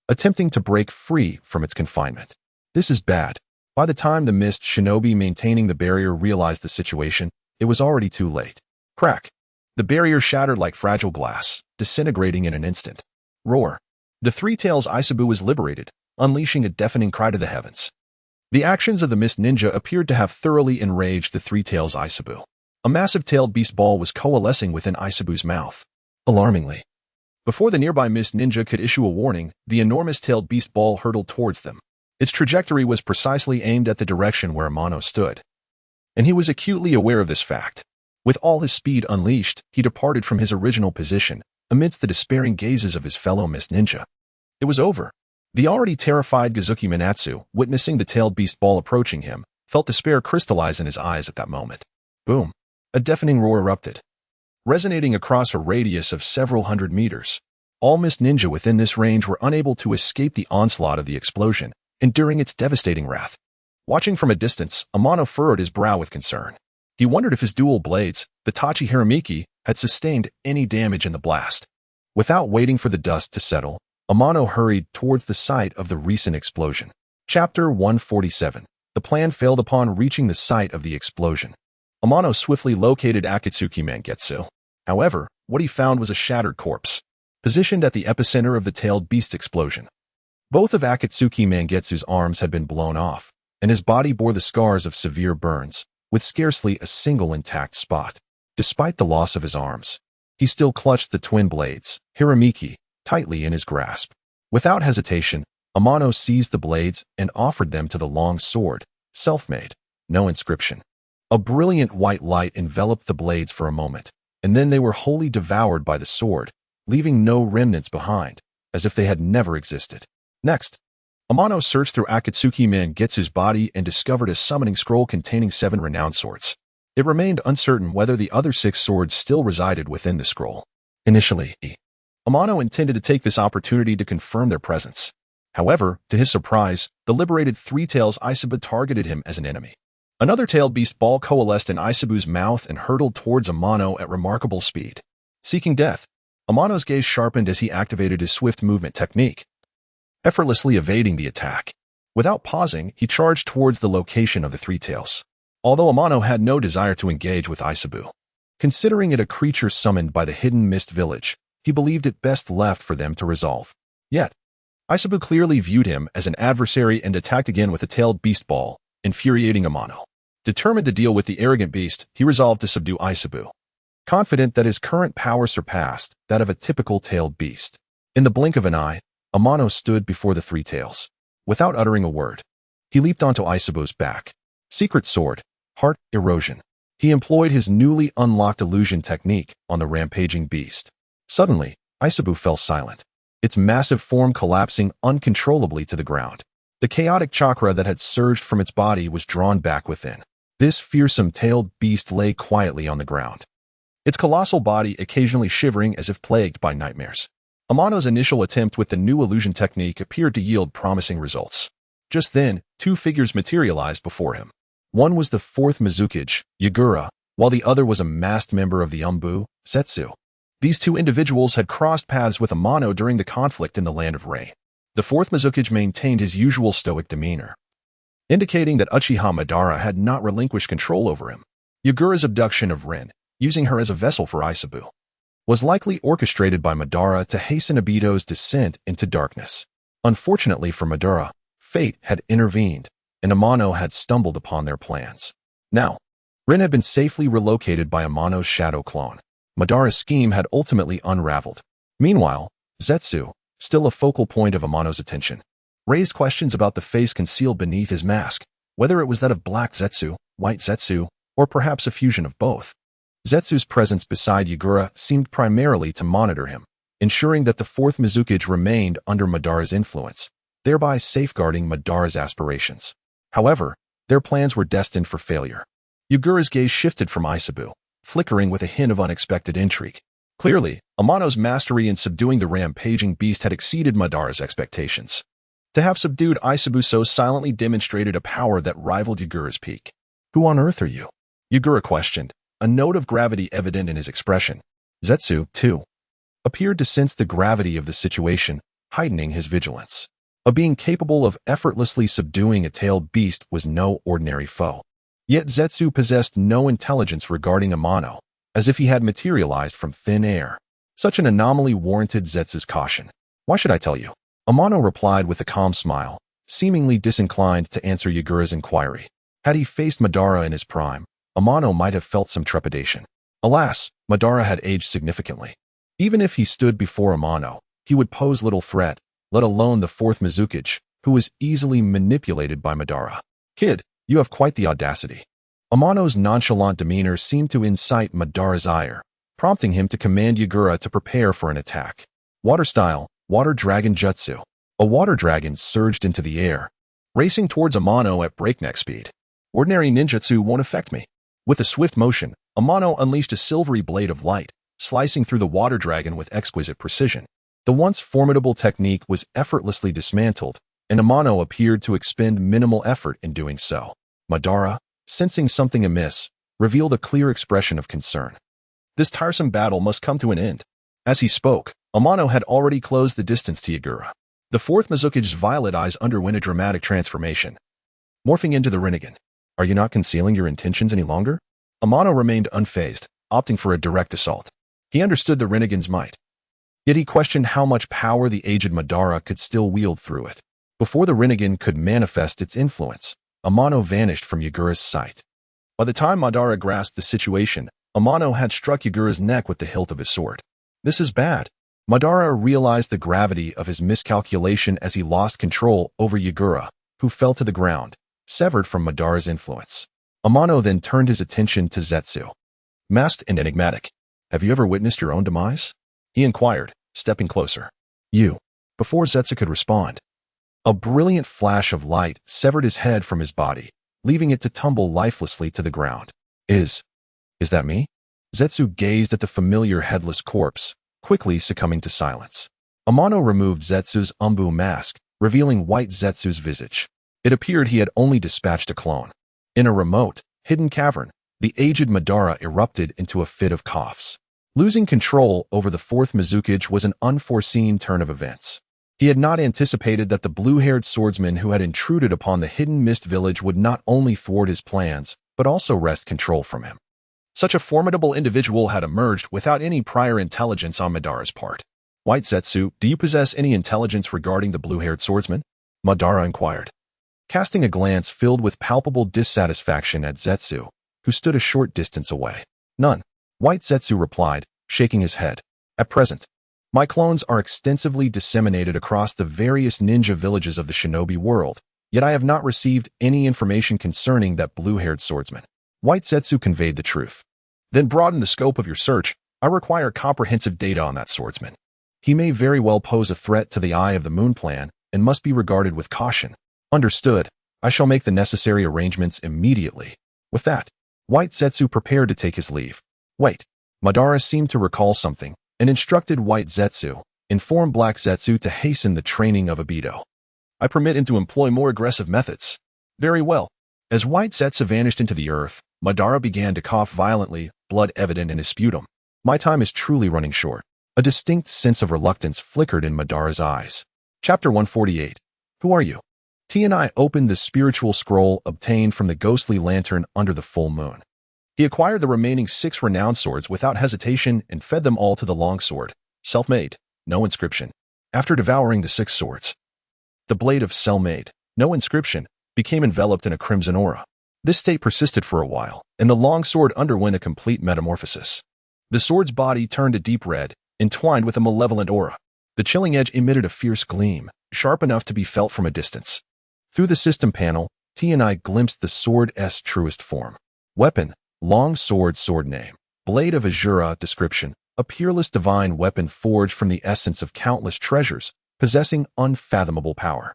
attempting to break free from its confinement. This is bad. By the time the mist shinobi maintaining the barrier realized the situation, it was already too late. Crack! The barrier shattered like fragile glass, disintegrating in an instant. Roar! The three-tails Aisabu was liberated, unleashing a deafening cry to the heavens. The actions of the mist ninja appeared to have thoroughly enraged the three-tails Aisabu. A massive-tailed beast ball was coalescing within Aisabu's mouth. Alarmingly, before the nearby mist ninja could issue a warning, the enormous-tailed beast ball hurtled towards them. Its trajectory was precisely aimed at the direction where Amano stood, and he was acutely aware of this fact. With all his speed unleashed, he departed from his original position, amidst the despairing gazes of his fellow mist ninja. It was over. The already terrified Gazuki Minatsu, witnessing the tailed beast ball approaching him, felt despair crystallize in his eyes at that moment. Boom! A deafening roar erupted, resonating across a radius of several hundred meters. All mist ninja within this range were unable to escape the onslaught of the explosion, enduring its devastating wrath. Watching from a distance, Amano furrowed his brow with concern. He wondered if his dual blades, the Tachi Hiramiki, had sustained any damage in the blast. Without waiting for the dust to settle, Amano hurried towards the site of the recent explosion. Chapter 147. The plan failed upon reaching the site of the explosion. Amano swiftly located Akatsuki Mangetsu. However, what he found was a shattered corpse, positioned at the epicenter of the tailed beast explosion. Both of Akatsuki Mangetsu's arms had been blown off, and his body bore the scars of severe burns, with scarcely a single intact spot. Despite the loss of his arms, he still clutched the twin blades, Hiramiki, tightly in his grasp. Without hesitation, Amano seized the blades and offered them to the long sword, self-made, no inscription. A brilliant white light enveloped the blades for a moment, and then they were wholly devoured by the sword, leaving no remnants behind, as if they had never existed. Next, Amano searched through Akatsuki Mangetsu's body and discovered a summoning scroll containing 7 renowned swords. It remained uncertain whether the other 6 swords still resided within the scroll. Initially, Amano intended to take this opportunity to confirm their presence. However, to his surprise, the liberated three-tails Aisabu targeted him as an enemy. Another tailed beast ball coalesced in Aisabu's mouth and hurtled towards Amano at remarkable speed. Seeking death, Amano's gaze sharpened as he activated his swift movement technique, effortlessly evading the attack. Without pausing, he charged towards the location of the three-tails. Although Amano had no desire to engage with Aisabu, considering it a creature summoned by the hidden mist village, he believed it best left for them to resolve. Yet, Aisabu clearly viewed him as an adversary and attacked again with a tailed beast ball, infuriating Amano. Determined to deal with the arrogant beast, he resolved to subdue Aisabu, confident that his current power surpassed that of a typical tailed beast. In the blink of an eye, Amano stood before the three tails. Without uttering a word, he leaped onto Aisabu's back. Secret sword, heart erosion. He employed his newly unlocked illusion technique on the rampaging beast. Suddenly, Aisabu fell silent, its massive form collapsing uncontrollably to the ground. The chaotic chakra that had surged from its body was drawn back within. This fearsome tailed beast lay quietly on the ground, its colossal body occasionally shivering as if plagued by nightmares. Amano's initial attempt with the new illusion technique appeared to yield promising results. Just then, two figures materialized before him. One was the fourth Mizukage, Yagura, while the other was a masked member of the Umbu, Zetsu. These two individuals had crossed paths with Amano during the conflict in the Land of Rain. The fourth Mizukage maintained his usual stoic demeanor, indicating that Uchiha Madara had not relinquished control over him. Yagura's abduction of Rin, using her as a vessel for Aisabu, was likely orchestrated by Madara to hasten Obito's descent into darkness. Unfortunately for Madara, fate had intervened, and Amano had stumbled upon their plans. Now, Rin had been safely relocated by Amano's shadow clone. Madara's scheme had ultimately unraveled. Meanwhile, Zetsu, still a focal point of Amano's attention, raised questions about the face concealed beneath his mask, whether it was that of Black Zetsu, White Zetsu, or perhaps a fusion of both. Zetsu's presence beside Yagura seemed primarily to monitor him, ensuring that the fourth Mizukage remained under Madara's influence, thereby safeguarding Madara's aspirations. However, their plans were destined for failure. Yagura's gaze shifted from Aisabu, flickering with a hint of unexpected intrigue. Clearly, Amano's mastery in subduing the rampaging beast had exceeded Madara's expectations. To have subdued Aisabu so silently demonstrated a power that rivaled Yagura's peak. "Who on earth are you?" Yagura questioned, a note of gravity evident in his expression. Zetsu, too, appeared to sense the gravity of the situation, heightening his vigilance. A being capable of effortlessly subduing a tailed beast was no ordinary foe. Yet Zetsu possessed no intelligence regarding Amano, as if he had materialized from thin air. Such an anomaly warranted Zetsu's caution. "Why should I tell you?" Amano replied with a calm smile, seemingly disinclined to answer Yagura's inquiry. Had he faced Madara in his prime, Amano might have felt some trepidation. Alas, Madara had aged significantly. Even if he stood before Amano, he would pose little threat, let alone the fourth Mizukage, who was easily manipulated by Madara. "Kid, you have quite the audacity." Amano's nonchalant demeanor seemed to incite Madara's ire, prompting him to command Yagura to prepare for an attack. Water style, Water Dragon Jutsu. A water dragon surged into the air, racing towards Amano at breakneck speed. "Ordinary ninjutsu won't affect me." With a swift motion, Amano unleashed a silvery blade of light, slicing through the water dragon with exquisite precision. The once formidable technique was effortlessly dismantled, and Amano appeared to expend minimal effort in doing so. Madara, sensing something amiss, revealed a clear expression of concern. "This tiresome battle must come to an end." As he spoke, Amano had already closed the distance to Yagura. The fourth Mizukage's violet eyes underwent a dramatic transformation, morphing into the Rinnegan. "Are you not concealing your intentions any longer?" Amano remained unfazed, opting for a direct assault. He understood the Rinnegan's might, yet he questioned how much power the aged Madara could still wield through it. Before the Rinnegan could manifest its influence, Amano vanished from Yagura's sight. By the time Madara grasped the situation, Amano had struck Yagura's neck with the hilt of his sword. "This is bad." Madara realized the gravity of his miscalculation as he lost control over Yagura, who fell to the ground, severed from Madara's influence. Amano then turned his attention to Zetsu. "Masked and enigmatic, have you ever witnessed your own demise?" he inquired, stepping closer. "You." Before Zetsu could respond, a brilliant flash of light severed his head from his body, leaving it to tumble lifelessly to the ground. Is that me?" Zetsu gazed at the familiar headless corpse, quickly succumbing to silence. Amano removed Zetsu's Umbu mask, revealing white Zetsu's visage. It appeared he had only dispatched a clone. In a remote, hidden cavern, the aged Madara erupted into a fit of coughs. Losing control over the fourth Mizukage was an unforeseen turn of events. He had not anticipated that the blue-haired swordsman who had intruded upon the hidden mist village would not only thwart his plans, but also wrest control from him. Such a formidable individual had emerged without any prior intelligence on Madara's part. White Zetsu, do you possess any intelligence regarding the blue-haired swordsman? Madara inquired, casting a glance filled with palpable dissatisfaction at Zetsu, who stood a short distance away. None. White Zetsu replied, shaking his head. At present, my clones are extensively disseminated across the various ninja villages of the shinobi world, yet I have not received any information concerning that blue-haired swordsman. White Zetsu conveyed the truth. Then broaden the scope of your search. I require comprehensive data on that swordsman. He may very well pose a threat to the Eye of the Moon plan and must be regarded with caution. Understood. I shall make the necessary arrangements immediately. With that, White Zetsu prepared to take his leave. Wait. Madara seemed to recall something and instructed White Zetsu, inform Black Zetsu to hasten the training of Obito. I permit him to employ more aggressive methods. Very well. As White Zetsu vanished into the earth, Madara began to cough violently, blood evident in his sputum. My time is truly running short. A distinct sense of reluctance flickered in Madara's eyes. Chapter 148. Who are you? T&I opened the spiritual scroll obtained from the ghostly lantern under the full moon. He acquired the remaining 6 renowned swords without hesitation and fed them all to the longsword, self-made, no inscription. After devouring the 6 swords, the blade of self-made, no inscription, became enveloped in a crimson aura. This state persisted for a while, and the longsword underwent a complete metamorphosis. The sword's body turned a deep red, entwined with a malevolent aura. The chilling edge emitted a fierce gleam, sharp enough to be felt from a distance. Through the system panel, T&I glimpsed the sword's truest form. Weapon, long sword name. Blade of Azura description, a peerless divine weapon forged from the essence of countless treasures, possessing unfathomable power.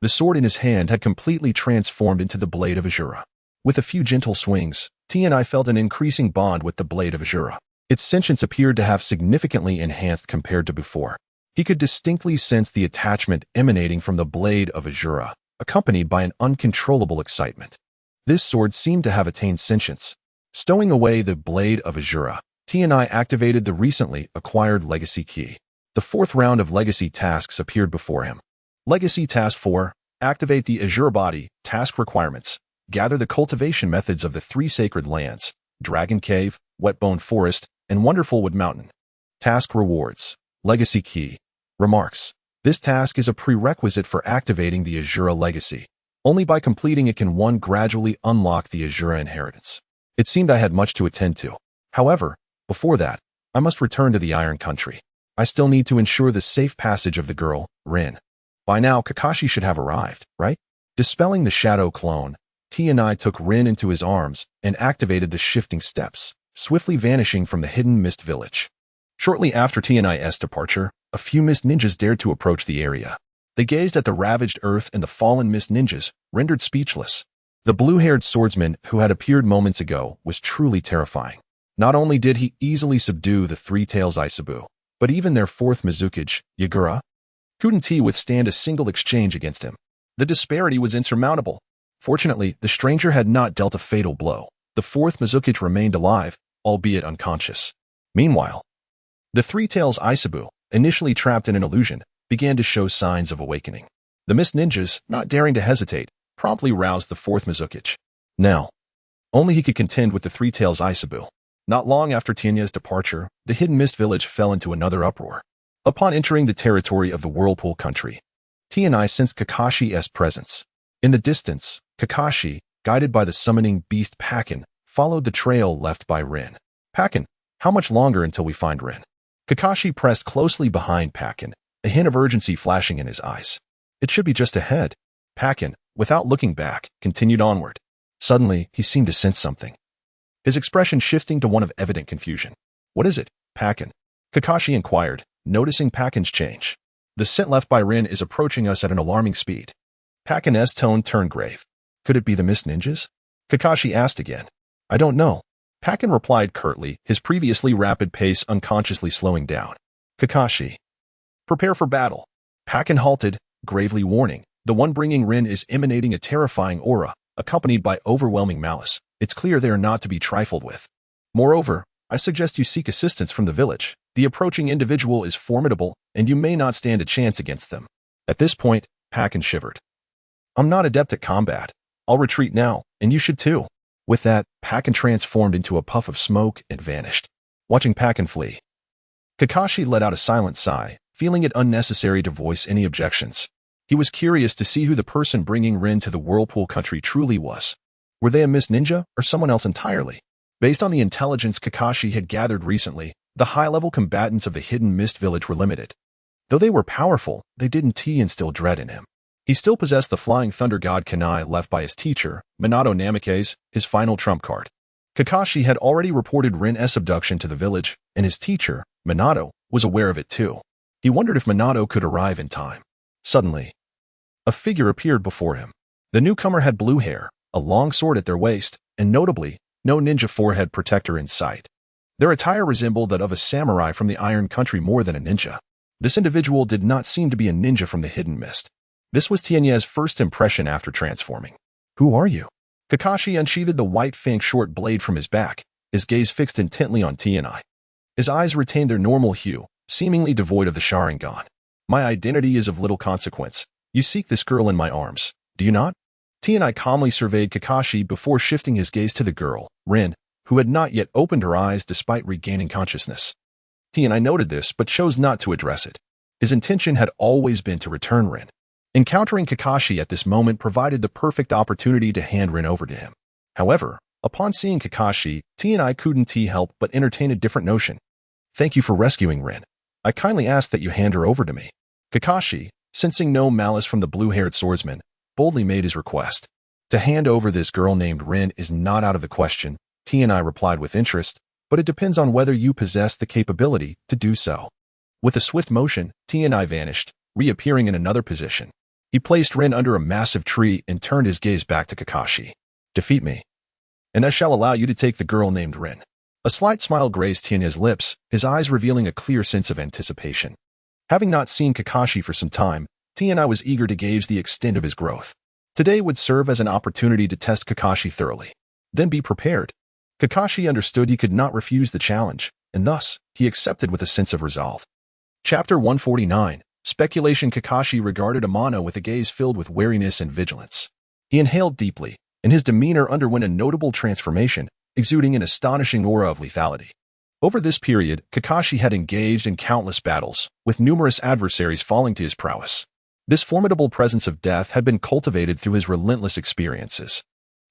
The sword in his hand had completely transformed into the Blade of Azura. With a few gentle swings, T&I felt an increasing bond with the Blade of Azura. Its sentience appeared to have significantly enhanced compared to before. He could distinctly sense the attachment emanating from the Blade of Azura, accompanied by an uncontrollable excitement. This sword seemed to have attained sentience. Stowing away the Blade of Azura, T&I activated the recently acquired Legacy Key. The 4th round of Legacy tasks appeared before him. Legacy Task 4, activate the Azure Body, task requirements. Gather the cultivation methods of the 3 sacred lands, Dragon Cave, Wetbone Forest, and Wonderful Wood Mountain. Task rewards. Legacy Key. Remarks. This task is a prerequisite for activating the Azura Legacy. Only by completing it can one gradually unlock the Azura inheritance. It seemed I had much to attend to. However, before that, I must return to the Iron Country. I still need to ensure the safe passage of the girl, Rin. By now, Kakashi should have arrived, right? Dispelling the shadow clone, T&I took Rin into his arms and activated the shifting steps, swiftly vanishing from the hidden mist village. Shortly after T&I's departure, a few mist ninjas dared to approach the area. They gazed at the ravaged earth and the fallen mist ninjas, rendered speechless. The blue-haired swordsman who had appeared moments ago was truly terrifying. Not only did he easily subdue the 3 Tails Isabu, but even their 4th Mizukage, Yagura, couldn't he withstand a single exchange against him. The disparity was insurmountable. Fortunately, the stranger had not dealt a fatal blow. The 4th Mizukage remained alive, albeit unconscious. Meanwhile, the 3 Tails Isabu, initially trapped in an illusion, began to show signs of awakening. The mist ninjas, not daring to hesitate, promptly roused the 4th Mizukage. Now, only he could contend with the 3 Tails Isabu. Not long after Tinya's departure, the hidden mist village fell into another uproar. Upon entering the territory of the Whirlpool Country, T&I sensed Kakashi's presence. In the distance, Kakashi, guided by the summoning beast Pakken, followed the trail left by Rin. Pakken, how much longer until we find Rin? Kakashi pressed closely behind Pakken, a hint of urgency flashing in his eyes. It should be just ahead. Pakken, without looking back, continued onward. Suddenly, he seemed to sense something. His expression shifting to one of evident confusion. What is it, Pakken? Kakashi inquired, noticing Pakken's change. The scent left by Rin is approaching us at an alarming speed. Pakken's tone turned grave. Could it be the mist ninjas? Kakashi asked again. I don't know. Pakken replied curtly, his previously rapid pace unconsciously slowing down. Kakashi. Prepare for battle. Pakken halted, gravely warning. The one bringing Rin is emanating a terrifying aura, accompanied by overwhelming malice. It's clear they are not to be trifled with. Moreover, I suggest you seek assistance from the village. The approaching individual is formidable, and you may not stand a chance against them. At this point, Pakken shivered. I'm not adept at combat. I'll retreat now, and you should too. With that, Pakken transformed into a puff of smoke and vanished. Watching Pakken flee, Kakashi let out a silent sigh, feeling it unnecessary to voice any objections. He was curious to see who the person bringing Rin to the Whirlpool Country truly was. Were they a Mist Ninja or someone else entirely? Based on the intelligence Kakashi had gathered recently, the high-level combatants of the hidden Mist Village were limited. Though they were powerful, they didn't instill dread in him. He still possessed the Flying Thunder God Kunai left by his teacher, Minato Namikaze, his final trump card. Kakashi had already reported Rin's abduction to the village, and his teacher, Minato, was aware of it too. He wondered if Minato could arrive in time. Suddenly, a figure appeared before him. The newcomer had blue hair, a long sword at their waist, and notably, no ninja forehead protector in sight. Their attire resembled that of a samurai from the Iron Country more than a ninja. This individual did not seem to be a ninja from the Hidden Mist. This was Tianye's first impression after transforming. Who are you? Kakashi unsheathed the white Fang short blade from his back, his gaze fixed intently on Tianyi. His eyes retained their normal hue, seemingly devoid of the Sharingan. My identity is of little consequence. You seek this girl in my arms, do you not? Tianyi calmly surveyed Kakashi before shifting his gaze to the girl, Rin, who had not yet opened her eyes despite regaining consciousness. Tianyi noted this but chose not to address it. His intention had always been to return Rin. Encountering Kakashi at this moment provided the perfect opportunity to hand Rin over to him. However, upon seeing Kakashi, Tianyi couldn't help but entertain a different notion. Thank you for rescuing Rin. I kindly ask that you hand her over to me. Kakashi, sensing no malice from the blue-haired swordsman, boldly made his request. To hand over this girl named Rin is not out of the question, Tianyi replied with interest, but it depends on whether you possess the capability to do so. With a swift motion, Tianyi vanished, reappearing in another position. He placed Rin under a massive tree and turned his gaze back to Kakashi. Defeat me, and I shall allow you to take the girl named Rin. A slight smile grazed Tianyi's lips, his eyes revealing a clear sense of anticipation. Having not seen Kakashi for some time, Tianyi was eager to gauge the extent of his growth. Today would serve as an opportunity to test Kakashi thoroughly. Then be prepared. Kakashi understood he could not refuse the challenge, and thus, he accepted with a sense of resolve. Chapter 149. Speculation. Kakashi regarded Amano with a gaze filled with wariness and vigilance. He inhaled deeply, and his demeanor underwent a notable transformation, exuding an astonishing aura of lethality. Over this period, Kakashi had engaged in countless battles, with numerous adversaries falling to his prowess. This formidable presence of death had been cultivated through his relentless experiences.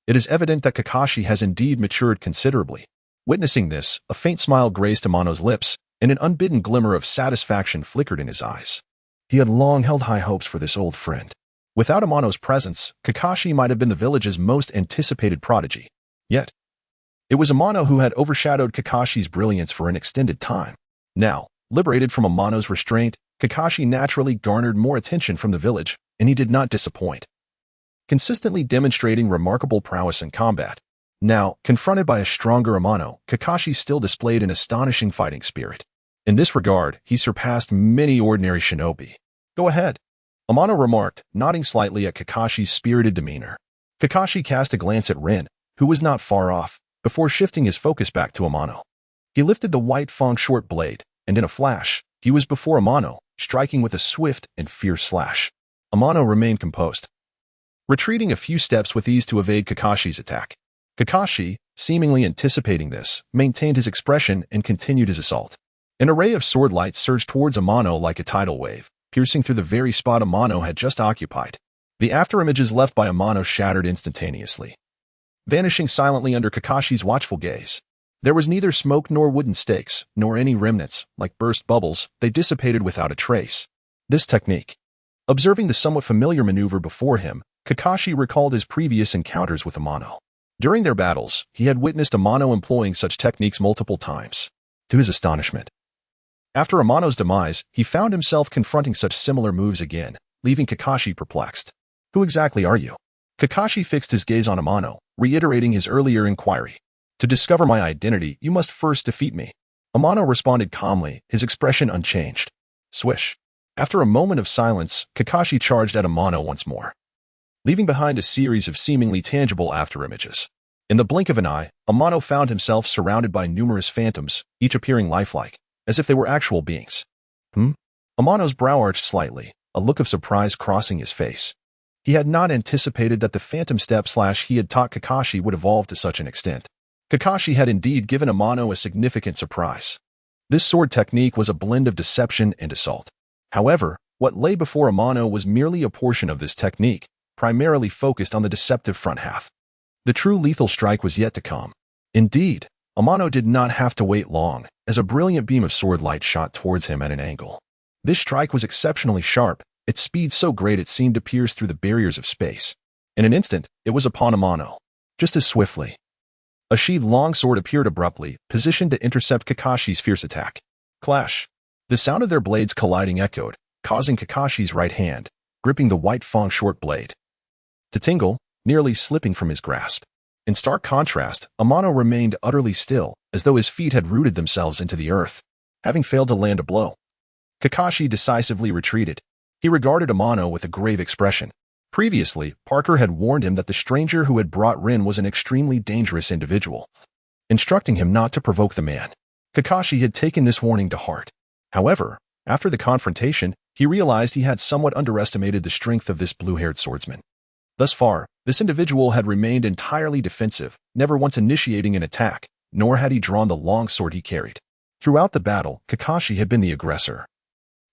It is evident that Kakashi has indeed matured considerably. Witnessing this, a faint smile graced Amano's lips, and an unbidden glimmer of satisfaction flickered in his eyes. He had long held high hopes for this old friend. Without Amano's presence, Kakashi might have been the village's most anticipated prodigy. Yet, it was Amano who had overshadowed Kakashi's brilliance for an extended time. Now, liberated from Amano's restraint, Kakashi naturally garnered more attention from the village, and he did not disappoint. Consistently demonstrating remarkable prowess in combat. Now, confronted by a stronger Amano, Kakashi still displayed an astonishing fighting spirit. In this regard, he surpassed many ordinary shinobi. Go ahead, Amano remarked, nodding slightly at Kakashi's spirited demeanor. Kakashi cast a glance at Rin, who was not far off, before shifting his focus back to Amano. He lifted the white Fang short blade, and in a flash, he was before Amano, striking with a swift and fierce slash. Amano remained composed, retreating a few steps with ease to evade Kakashi's attack. Kakashi, seemingly anticipating this, maintained his expression and continued his assault. An array of sword lights surged towards Amano like a tidal wave, piercing through the very spot Amano had just occupied. The afterimages left by Amano shattered instantaneously, vanishing silently under Kakashi's watchful gaze. There was neither smoke nor wooden stakes, nor any remnants, like burst bubbles, they dissipated without a trace. This technique. Observing the somewhat familiar maneuver before him, Kakashi recalled his previous encounters with Amano. During their battles, he had witnessed Amano employing such techniques multiple times. To his astonishment, after Amano's demise, he found himself confronting such similar moves again, leaving Kakashi perplexed. Who exactly are you? Kakashi fixed his gaze on Amano, reiterating his earlier inquiry. To discover my identity, you must first defeat me. Amano responded calmly, his expression unchanged. Swish. After a moment of silence, Kakashi charged at Amano once more, leaving behind a series of seemingly tangible afterimages. In the blink of an eye, Amano found himself surrounded by numerous phantoms, each appearing lifelike, as if they were actual beings. Amano's brow arched slightly, a look of surprise crossing his face. He had not anticipated that the phantom step he had taught Kakashi would evolve to such an extent. Kakashi had indeed given Amano a significant surprise. This sword technique was a blend of deception and assault. However, what lay before Amano was merely a portion of this technique, primarily focused on the deceptive front half. The true lethal strike was yet to come. Indeed, Amano did not have to wait long, as a brilliant beam of sword light shot towards him at an angle. This strike was exceptionally sharp, its speed so great it seemed to pierce through the barriers of space. In an instant, it was upon Amano. Just as swiftly, a sheathed longsword appeared abruptly, positioned to intercept Kakashi's fierce attack. Clash! The sound of their blades colliding echoed, causing Kakashi's right hand, gripping the white Fang short blade, to tingle, nearly slipping from his grasp. In stark contrast, Amano remained utterly still, as though his feet had rooted themselves into the earth, having failed to land a blow. Kakashi decisively retreated. He regarded Amano with a grave expression. Previously, Parker had warned him that the stranger who had brought Rin was an extremely dangerous individual, instructing him not to provoke the man. Kakashi had taken this warning to heart. However, after the confrontation, he realized he had somewhat underestimated the strength of this blue-haired swordsman. Thus far, this individual had remained entirely defensive, never once initiating an attack, nor had he drawn the long sword he carried. Throughout the battle, Kakashi had been the aggressor.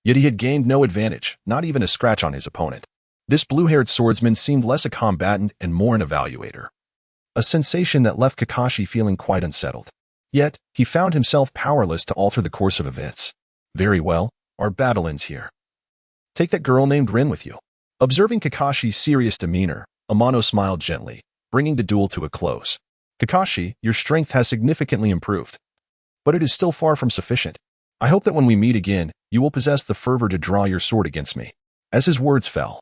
Yet he had gained no advantage, not even a scratch on his opponent. This blue-haired swordsman seemed less a combatant and more an evaluator. A sensation that left Kakashi feeling quite unsettled. Yet, he found himself powerless to alter the course of events. Very well, our battle ends here. Take that girl named Rin with you. Observing Kakashi's serious demeanor, Amano smiled gently, bringing the duel to a close. Kakashi, your strength has significantly improved. But it is still far from sufficient. I hope that when we meet again, you will possess the fervor to draw your sword against me. As his words fell,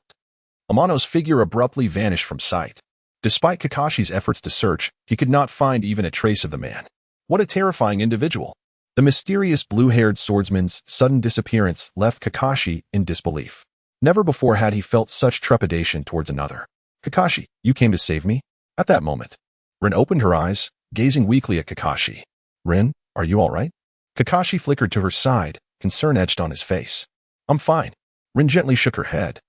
Amano's figure abruptly vanished from sight. Despite Kakashi's efforts to search, he could not find even a trace of the man. What a terrifying individual! The mysterious blue-haired swordsman's sudden disappearance left Kakashi in disbelief. Never before had he felt such trepidation towards another. Kakashi, you came to save me? At that moment, Rin opened her eyes, gazing weakly at Kakashi. Rin, are you all right? Kakashi flickered to her side, concern etched on his face. I'm fine. Rin gently shook her head.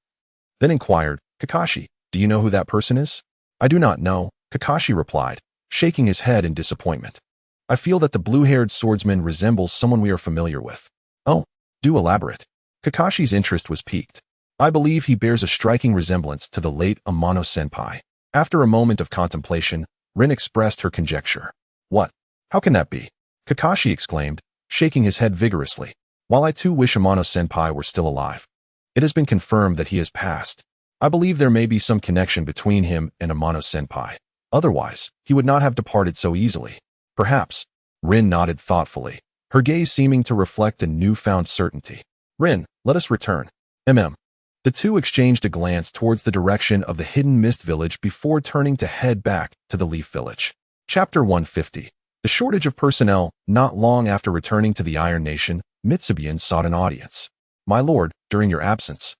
Then inquired, Kakashi, do you know who that person is? I do not know, Kakashi replied, shaking his head in disappointment. I feel that the blue-haired swordsman resembles someone we are familiar with. Oh, do elaborate. Kakashi's interest was piqued. I believe he bears a striking resemblance to the late Amano-senpai. After a moment of contemplation, Rin expressed her conjecture. What? How can that be? Kakashi exclaimed, shaking his head vigorously. While I too wish Amano-senpai were still alive, it has been confirmed that he has passed. I believe there may be some connection between him and Amano-senpai. Otherwise, he would not have departed so easily. Perhaps. Rin nodded thoughtfully, her gaze seeming to reflect a newfound certainty. Rin, let us return. The two exchanged a glance towards the direction of the hidden mist village before turning to head back to the Leaf Village. Chapter 150. The shortage of personnel. Not long after returning to the Iron Nation, Mitsubian sought an audience. My lord, during your absence,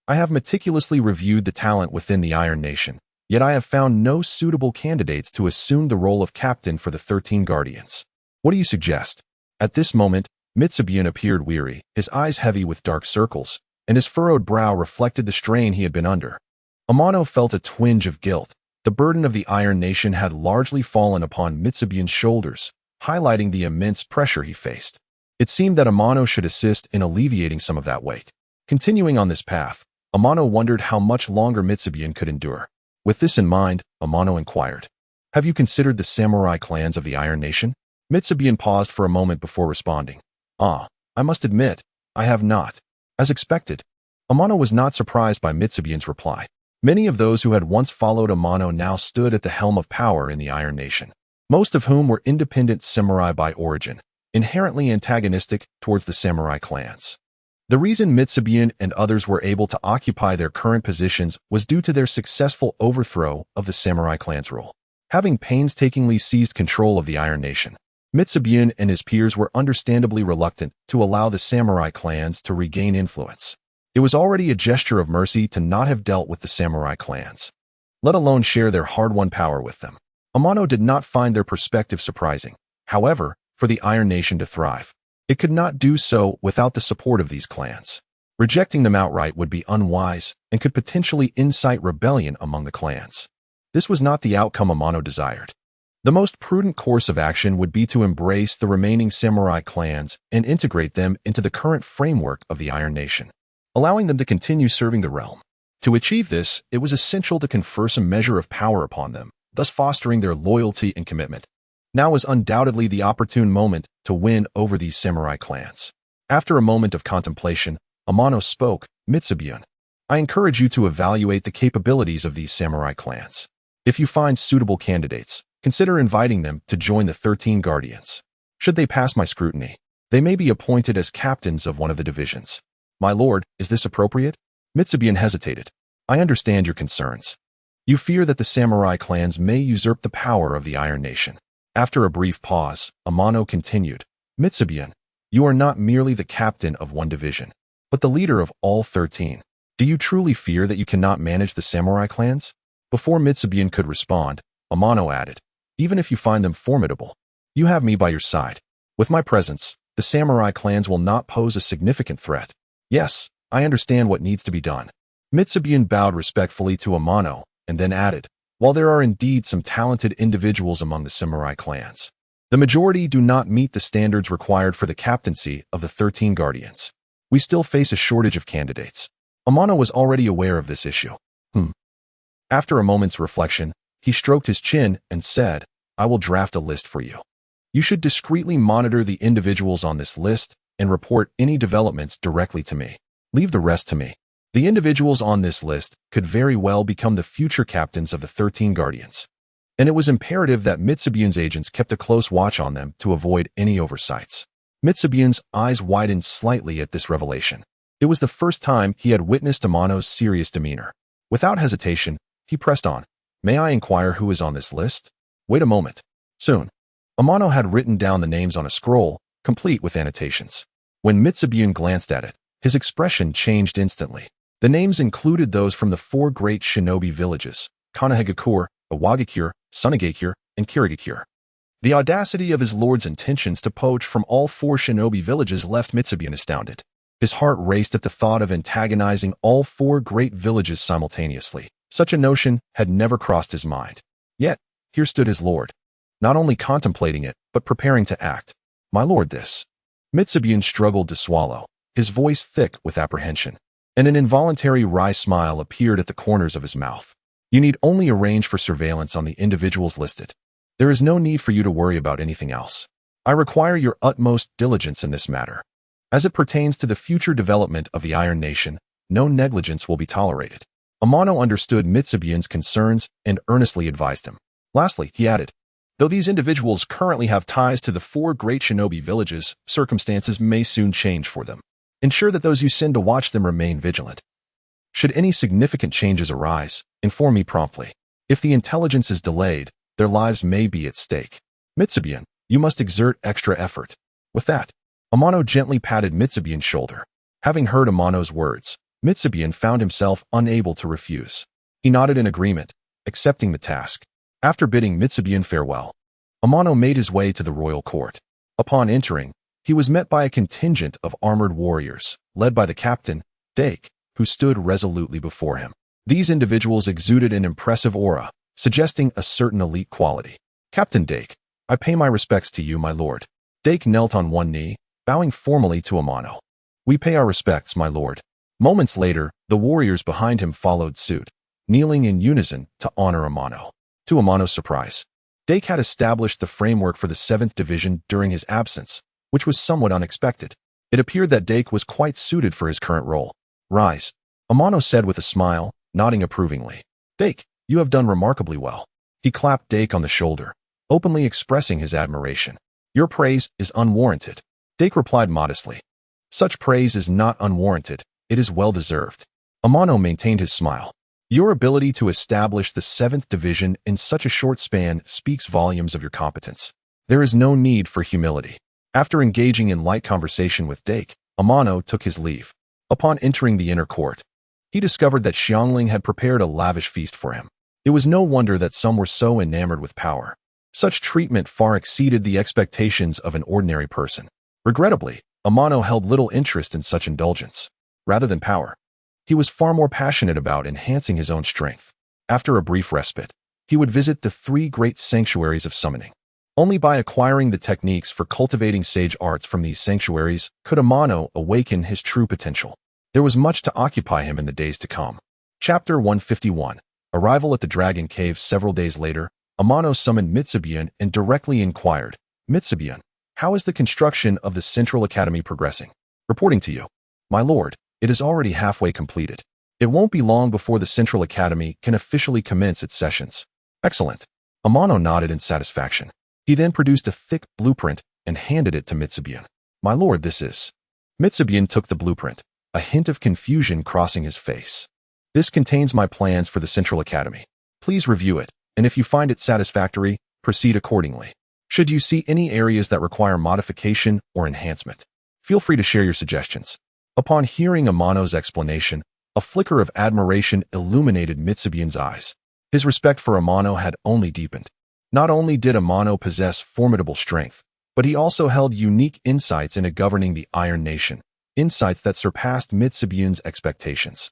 I have meticulously reviewed the talent within the Iron Nation, yet I have found no suitable candidates to assume the role of captain for the 13 Guardians. What do you suggest? At this moment, Mitsubian appeared weary, his eyes heavy with dark circles, and his furrowed brow reflected the strain he had been under. Amano felt a twinge of guilt. The burden of the Iron Nation had largely fallen upon Mitsubian's shoulders, highlighting the immense pressure he faced. It seemed that Amano should assist in alleviating some of that weight. Continuing on this path, Amano wondered how much longer Mitsubian could endure. With this in mind, Amano inquired, have you considered the samurai clans of the Iron Nation? Mitsubian paused for a moment before responding. I must admit, I have not. As expected, Amano was not surprised by Mitsubian's reply. Many of those who had once followed Amano now stood at the helm of power in the Iron Nation, most of whom were independent samurai by origin, inherently antagonistic towards the samurai clans. The reason Mitsubian and others were able to occupy their current positions was due to their successful overthrow of the samurai clan's rule. Having painstakingly seized control of the Iron Nation, Mitsubian and his peers were understandably reluctant to allow the samurai clans to regain influence. It was already a gesture of mercy to not have dealt with the samurai clans, let alone share their hard-won power with them. Amano did not find their perspective surprising. However, for the Iron Nation to thrive, it could not do so without the support of these clans. Rejecting them outright would be unwise and could potentially incite rebellion among the clans. This was not the outcome Amano desired. The most prudent course of action would be to embrace the remaining samurai clans and integrate them into the current framework of the Iron Nation, allowing them to continue serving the realm. To achieve this, it was essential to confer some measure of power upon them, thus fostering their loyalty and commitment. Now was undoubtedly the opportune moment to win over these samurai clans. After a moment of contemplation, Amano spoke, "Mitsubian, I encourage you to evaluate the capabilities of these samurai clans. If you find suitable candidates, consider inviting them to join the 13 Guardians. Should they pass my scrutiny, they may be appointed as captains of one of the divisions." "My lord, is this appropriate?" Mitsubian hesitated. "I understand your concerns. You fear that the samurai clans may usurp the power of the Iron Nation." After a brief pause, Amano continued, "Mitsubian, you are not merely the captain of one division, but the leader of all 13. Do you truly fear that you cannot manage the samurai clans?" Before Mitsubian could respond, Amano added, "Even if you find them formidable, you have me by your side. With my presence, the samurai clans will not pose a significant threat." "Yes, I understand what needs to be done." Mitsubian bowed respectfully to Amano and then added, "While there are indeed some talented individuals among the samurai clans, the majority do not meet the standards required for the captaincy of the 13 Guardians. We still face a shortage of candidates." Amano was already aware of this issue. After a moment's reflection, he stroked his chin and said, "I will draft a list for you. You should discreetly monitor the individuals on this list and report any developments directly to me. Leave the rest to me." The individuals on this list could very well become the future captains of the 13 Guardians, and it was imperative that Mitsubian's agents kept a close watch on them to avoid any oversights. Mitsubian's eyes widened slightly at this revelation. It was the first time he had witnessed Amano's serious demeanor. Without hesitation, he pressed on, "May I inquire who is on this list?" "Wait a moment." Soon, Amano had written down the names on a scroll, complete with annotations. When Mitsubian glanced at it, his expression changed instantly. The names included those from the 4 great shinobi villages, Konoha, Iwagakure, Sunagakure, and Kirigakure. The audacity of his lord's intentions to poach from all 4 shinobi villages left Mitsubian astounded. His heart raced at the thought of antagonizing all 4 great villages simultaneously. Such a notion had never crossed his mind. Yet, here stood his lord, not only contemplating it, but preparing to act. "My lord, this." Mitsubian struggled to swallow, his voice thick with apprehension, and an involuntary wry smile appeared at the corners of his mouth. "You need only arrange for surveillance on the individuals listed. There is no need for you to worry about anything else. I require your utmost diligence in this matter. As it pertains to the future development of the Iron Nation, no negligence will be tolerated." Amano understood Mitsubian's concerns and earnestly advised him. Lastly, he added, "Though these individuals currently have ties to the 4 great shinobi villages, circumstances may soon change for them. Ensure that those you send to watch them remain vigilant. Should any significant changes arise, inform me promptly. If the intelligence is delayed, their lives may be at stake. Mitsubian, you must exert extra effort." With that, Amano gently patted Mitsubian's shoulder. Having heard Amano's words, Mitsubian found himself unable to refuse. He nodded in agreement, accepting the task. After bidding Mitsubian farewell, Amano made his way to the royal court. Upon entering, he was met by a contingent of armored warriors, led by the captain, Dake, who stood resolutely before him. These individuals exuded an impressive aura, suggesting a certain elite quality. "Captain Dake, I pay my respects to you, my lord." Dake knelt on one knee, bowing formally to Amano. "We pay our respects, my lord." Moments later, the warriors behind him followed suit, kneeling in unison to honor Amano. To Amano's surprise, Dake had established the framework for the 7th Division during his absence, which was somewhat unexpected. It appeared that Dake was quite suited for his current role. "Rise," Amano said with a smile, nodding approvingly. "Dake, you have done remarkably well." He clapped Dake on the shoulder, openly expressing his admiration. "Your praise is unwarranted." Dake replied modestly. "Such praise is not unwarranted. It is well-deserved." Amano maintained his smile. "Your ability to establish the 7th Division in such a short span speaks volumes of your competence. There is no need for humility." After engaging in light conversation with Dake, Amano took his leave. Upon entering the inner court, he discovered that Xiangling had prepared a lavish feast for him. It was no wonder that some were so enamored with power. Such treatment far exceeded the expectations of an ordinary person. Regrettably, Amano held little interest in such indulgence. rather than power. He was far more passionate about enhancing his own strength. After a brief respite, he would visit the 3 great sanctuaries of summoning. Only by acquiring the techniques for cultivating sage arts from these sanctuaries could Amano awaken his true potential. There was much to occupy him in the days to come. Chapter 151. Arrival at the Dragon Cave. Several days later, Amano summoned Mitsubian and directly inquired, "Mitsubian, how is the construction of the Central Academy progressing?" "Reporting to you, my lord, it is already halfway completed. It won't be long before the Central Academy can officially commence its sessions." "Excellent." Amano nodded in satisfaction. He then produced a thick blueprint and handed it to Mitsubian. "My lord, this is..." Mitsubian took the blueprint, a hint of confusion crossing his face. "This contains my plans for the Central Academy. Please review it, and if you find it satisfactory, proceed accordingly. Should you see any areas that require modification or enhancement, feel free to share your suggestions." Upon hearing Amano's explanation, a flicker of admiration illuminated Mitsubian's eyes. His respect for Amano had only deepened. Not only did Amano possess formidable strength, but he also held unique insights into governing the Iron Nation, insights that surpassed Mitsubian's expectations.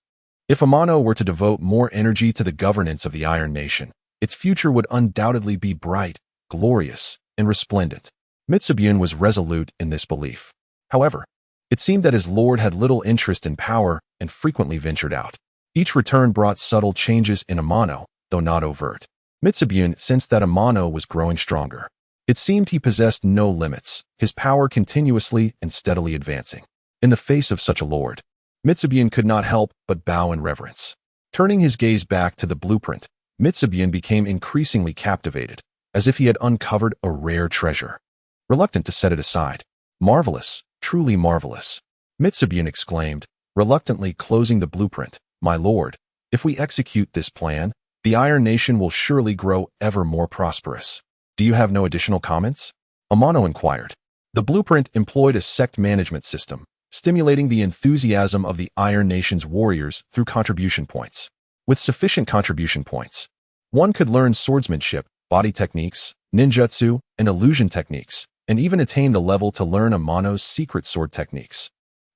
If Amano were to devote more energy to the governance of the Iron Nation, its future would undoubtedly be bright, glorious, and resplendent. Mitsubian was resolute in this belief. However, it seemed that his lord had little interest in power and frequently ventured out. Each return brought subtle changes in Amano, though not overt. Mitsubian sensed that Amano was growing stronger. It seemed he possessed no limits, his power continuously and steadily advancing. In the face of such a lord, Mitsubian could not help but bow in reverence. Turning his gaze back to the blueprint, Mitsubian became increasingly captivated, as if he had uncovered a rare treasure. Reluctant to set it aside, "Marvelous, truly marvelous," Mitsubian exclaimed, reluctantly closing the blueprint. "My lord, if we execute this plan, the Iron Nation will surely grow ever more prosperous. Do you have no additional comments?" Amano inquired. The blueprint employed a sect management system, stimulating the enthusiasm of the Iron Nation's warriors through contribution points. With sufficient contribution points, one could learn swordsmanship, body techniques, ninjutsu, and illusion techniques, and even attain the level to learn Amano's secret sword techniques.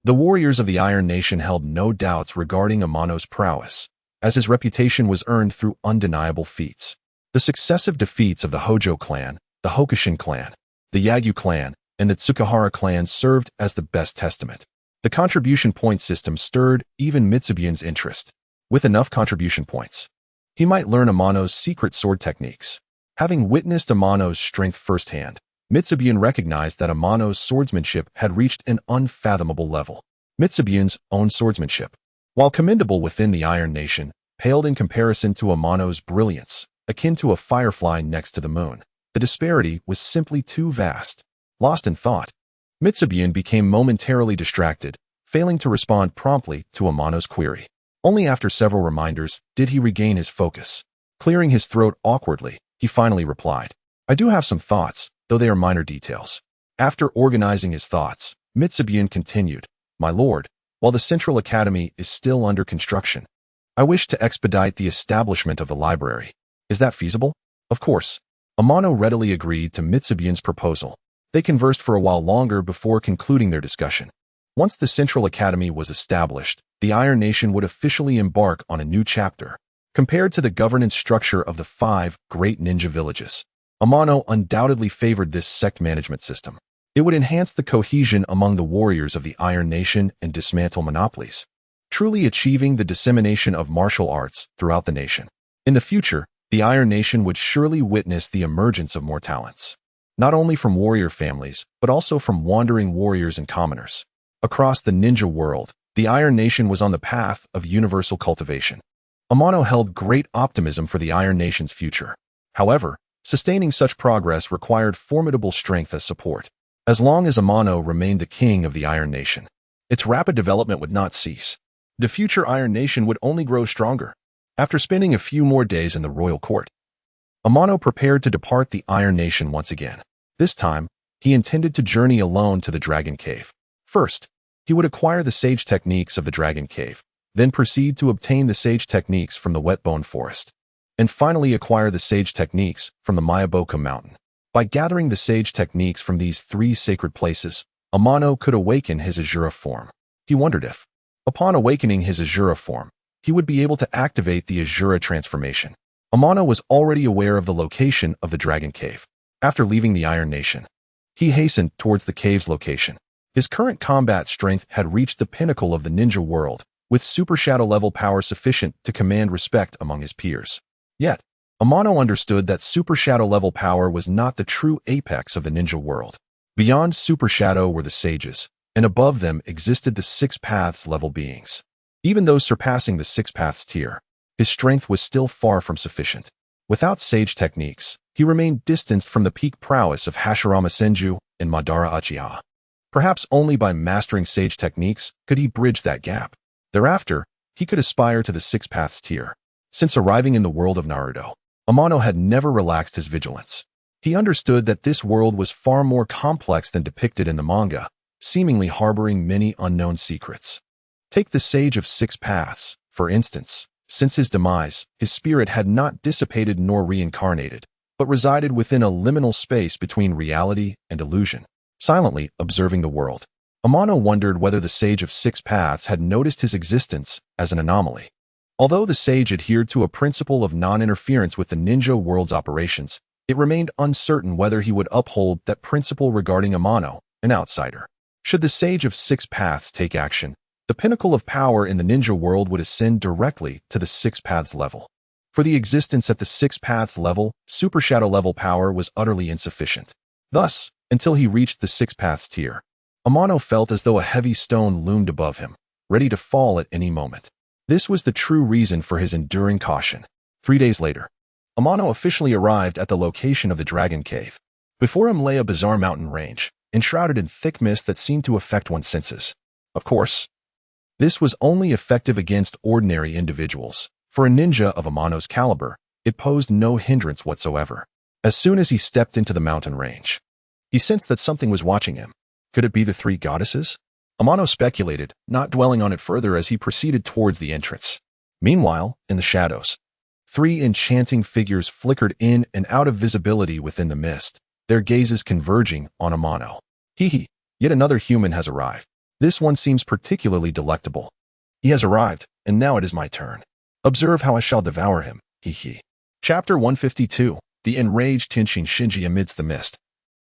The warriors of the Iron Nation held no doubts regarding Amano's prowess, as his reputation was earned through undeniable feats. The successive defeats of the Hojo clan, the Hokushin clan, the Yagyu clan, and the Tsukahara clan served as the best testament. The contribution point system stirred even Mitsubian's interest. With enough contribution points, he might learn Amano's secret sword techniques. Having witnessed Amano's strength firsthand, Mitsubian recognized that Amano's swordsmanship had reached an unfathomable level. Mitsubian's own swordsmanship, while commendable within the Iron Nation, paled in comparison to Amano's brilliance, akin to a firefly next to the moon. The disparity was simply too vast. Lost in thought, Mitsubian became momentarily distracted, failing to respond promptly to Amano's query. Only after several reminders did he regain his focus. Clearing his throat awkwardly, he finally replied, "I do have some thoughts, though they are minor details." After organizing his thoughts, Mitsubian continued, "My lord, while the Central Academy is still under construction, I wish to expedite the establishment of the library. Is that feasible?" "Of course." Amano readily agreed to Mitsubian's proposal. They conversed for a while longer before concluding their discussion. Once the Central Academy was established, the Iron Nation would officially embark on a new chapter. Compared to the governance structure of the 5 great ninja villages, Amano undoubtedly favored this sect management system. It would enhance the cohesion among the warriors of the Iron Nation and dismantle monopolies, truly achieving the dissemination of martial arts throughout the nation. In the future, the Iron Nation would surely witness the emergence of more talents, not only from warrior families, but also from wandering warriors and commoners. Across the ninja world, the Iron Nation was on the path of universal cultivation. Amano held great optimism for the Iron Nation's future. However, sustaining such progress required formidable strength as support. As long as Amano remained the king of the Iron Nation, its rapid development would not cease. The future Iron Nation would only grow stronger. After spending a few more days in the royal court, Amano prepared to depart the Iron Nation once again. This time, he intended to journey alone to the Dragon Cave. First, he would acquire the sage techniques of the Dragon Cave, then proceed to obtain the sage techniques from the Wetbone Forest, and finally acquire the sage techniques from the Miyaboka Mountain. By gathering the sage techniques from these 3 sacred places, Amano could awaken his Azura form. He wondered if, Upon awakening his Azura form, he would be able to activate the Azura transformation. Amano was already aware of the location of the Dragon Cave. After leaving the Iron Nation, he hastened towards the cave's location. His current combat strength had reached the pinnacle of the ninja world, with super shadow level power sufficient to command respect among his peers. Yet, Amano understood that super shadow level power was not the true apex of the ninja world. Beyond super shadow were the sages, and above them existed the six paths level beings. Even though surpassing the six paths tier, his strength was still far from sufficient. Without sage techniques, he remained distanced from the peak prowess of Hashirama Senju and Madara Uchiha. Perhaps only by mastering sage techniques could he bridge that gap. Thereafter, he could aspire to the six paths tier. Since arriving in the world of Naruto, Amano had never relaxed his vigilance. He understood that this world was far more complex than depicted in the manga, seemingly harboring many unknown secrets. Take the Sage of Six Paths, for instance. Since his demise, his spirit had not dissipated nor reincarnated, but resided within a liminal space between reality and illusion, silently observing the world. Amano wondered whether the Sage of Six Paths had noticed his existence as an anomaly. Although the sage adhered to a principle of non-interference with the ninja world's operations, it remained uncertain whether he would uphold that principle regarding Amano, an outsider. Should the Sage of Six Paths take action, the pinnacle of power in the ninja world would ascend directly to the Six Paths level. For the existence at the Six Paths level, Super Shadow level power was utterly insufficient. Thus, until he reached the Six Paths tier, Amano felt as though a heavy stone loomed above him, ready to fall at any moment. This was the true reason for his enduring caution. 3 days later, Amano officially arrived at the location of the Dragon Cave. Before him lay a bizarre mountain range, enshrouded in thick mist that seemed to affect one's senses. Of course, this was only effective against ordinary individuals. For a ninja of Amano's caliber, it posed no hindrance whatsoever. As soon as he stepped into the mountain range, he sensed that something was watching him. Could it be the three goddesses? Amano speculated, not dwelling on it further as he proceeded towards the entrance. Meanwhile, in the shadows, three enchanting figures flickered in and out of visibility within the mist, their gazes converging on Amano. Hee, yet another human has arrived. This one seems particularly delectable. He has arrived, and now it is my turn. Observe how I shall devour him, hee. Chapter 152, The Enraged Tenshin Shinji Amidst the Mist.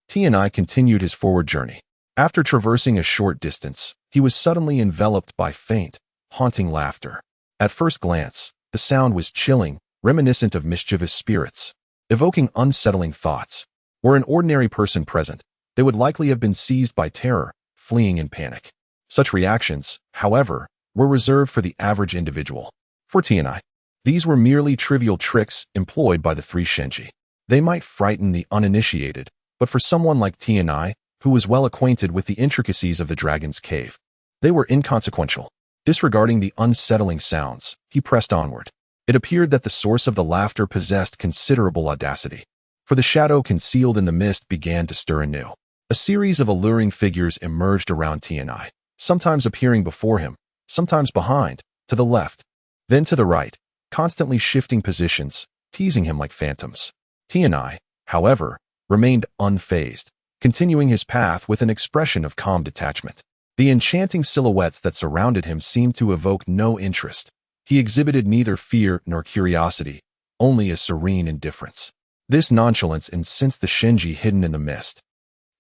T&I continued his forward journey. After traversing a short distance, he was suddenly enveloped by faint, haunting laughter. At first glance, the sound was chilling, reminiscent of mischievous spirits, evoking unsettling thoughts. Were an ordinary person present, they would likely have been seized by terror, fleeing in panic. Such reactions, however, were reserved for the average individual. For T&I, these were merely trivial tricks employed by the three Shinji. They might frighten the uninitiated, but for someone like T&I, who was well acquainted with the intricacies of the Dragon's Cave, they were inconsequential. Disregarding the unsettling sounds, he pressed onward. It appeared that the source of the laughter possessed considerable audacity, for the shadow concealed in the mist began to stir anew. A series of alluring figures emerged around T&I, sometimes appearing before him, sometimes behind, to the left, then to the right, constantly shifting positions, teasing him like phantoms. T&I, however, remained unfazed, continuing his path with an expression of calm detachment. The enchanting silhouettes that surrounded him seemed to evoke no interest. He exhibited neither fear nor curiosity, only a serene indifference. This nonchalance incensed the Shinji hidden in the mist.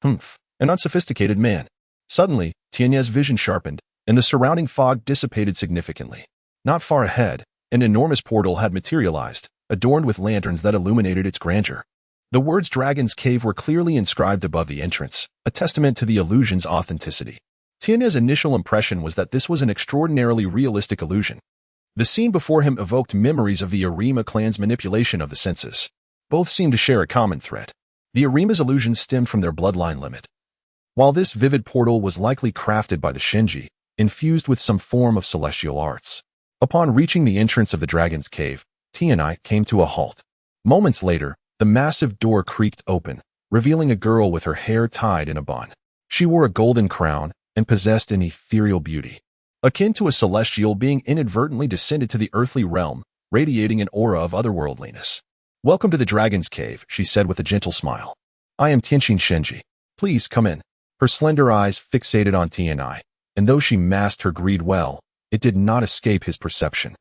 An unsophisticated man. Suddenly, Tianya's vision sharpened, and the surrounding fog dissipated significantly. Not far ahead, an enormous portal had materialized, adorned with lanterns that illuminated its grandeur. The words Dragon's Cave were clearly inscribed above the entrance, a testament to the illusion's authenticity. Tianya's initial impression was that this was an extraordinarily realistic illusion. The scene before him evoked memories of the Arima clan's manipulation of the senses. Both seemed to share a common thread. The Arima's illusions stemmed from their bloodline limit. While this vivid portal was likely crafted by the Shinji, infused with some form of celestial arts. Upon reaching the entrance of the Dragon's Cave, T&I came to a halt. Moments later, the massive door creaked open, revealing a girl with her hair tied in a bun. She wore a golden crown and possessed an ethereal beauty, akin to a celestial being inadvertently descended to the earthly realm, radiating an aura of otherworldliness. "Welcome to the Dragon's Cave," she said with a gentle smile. "I am Tenshin Shinji. Please come in." Her slender eyes fixated on T&I, and though she masked her greed well, it did not escape his perception.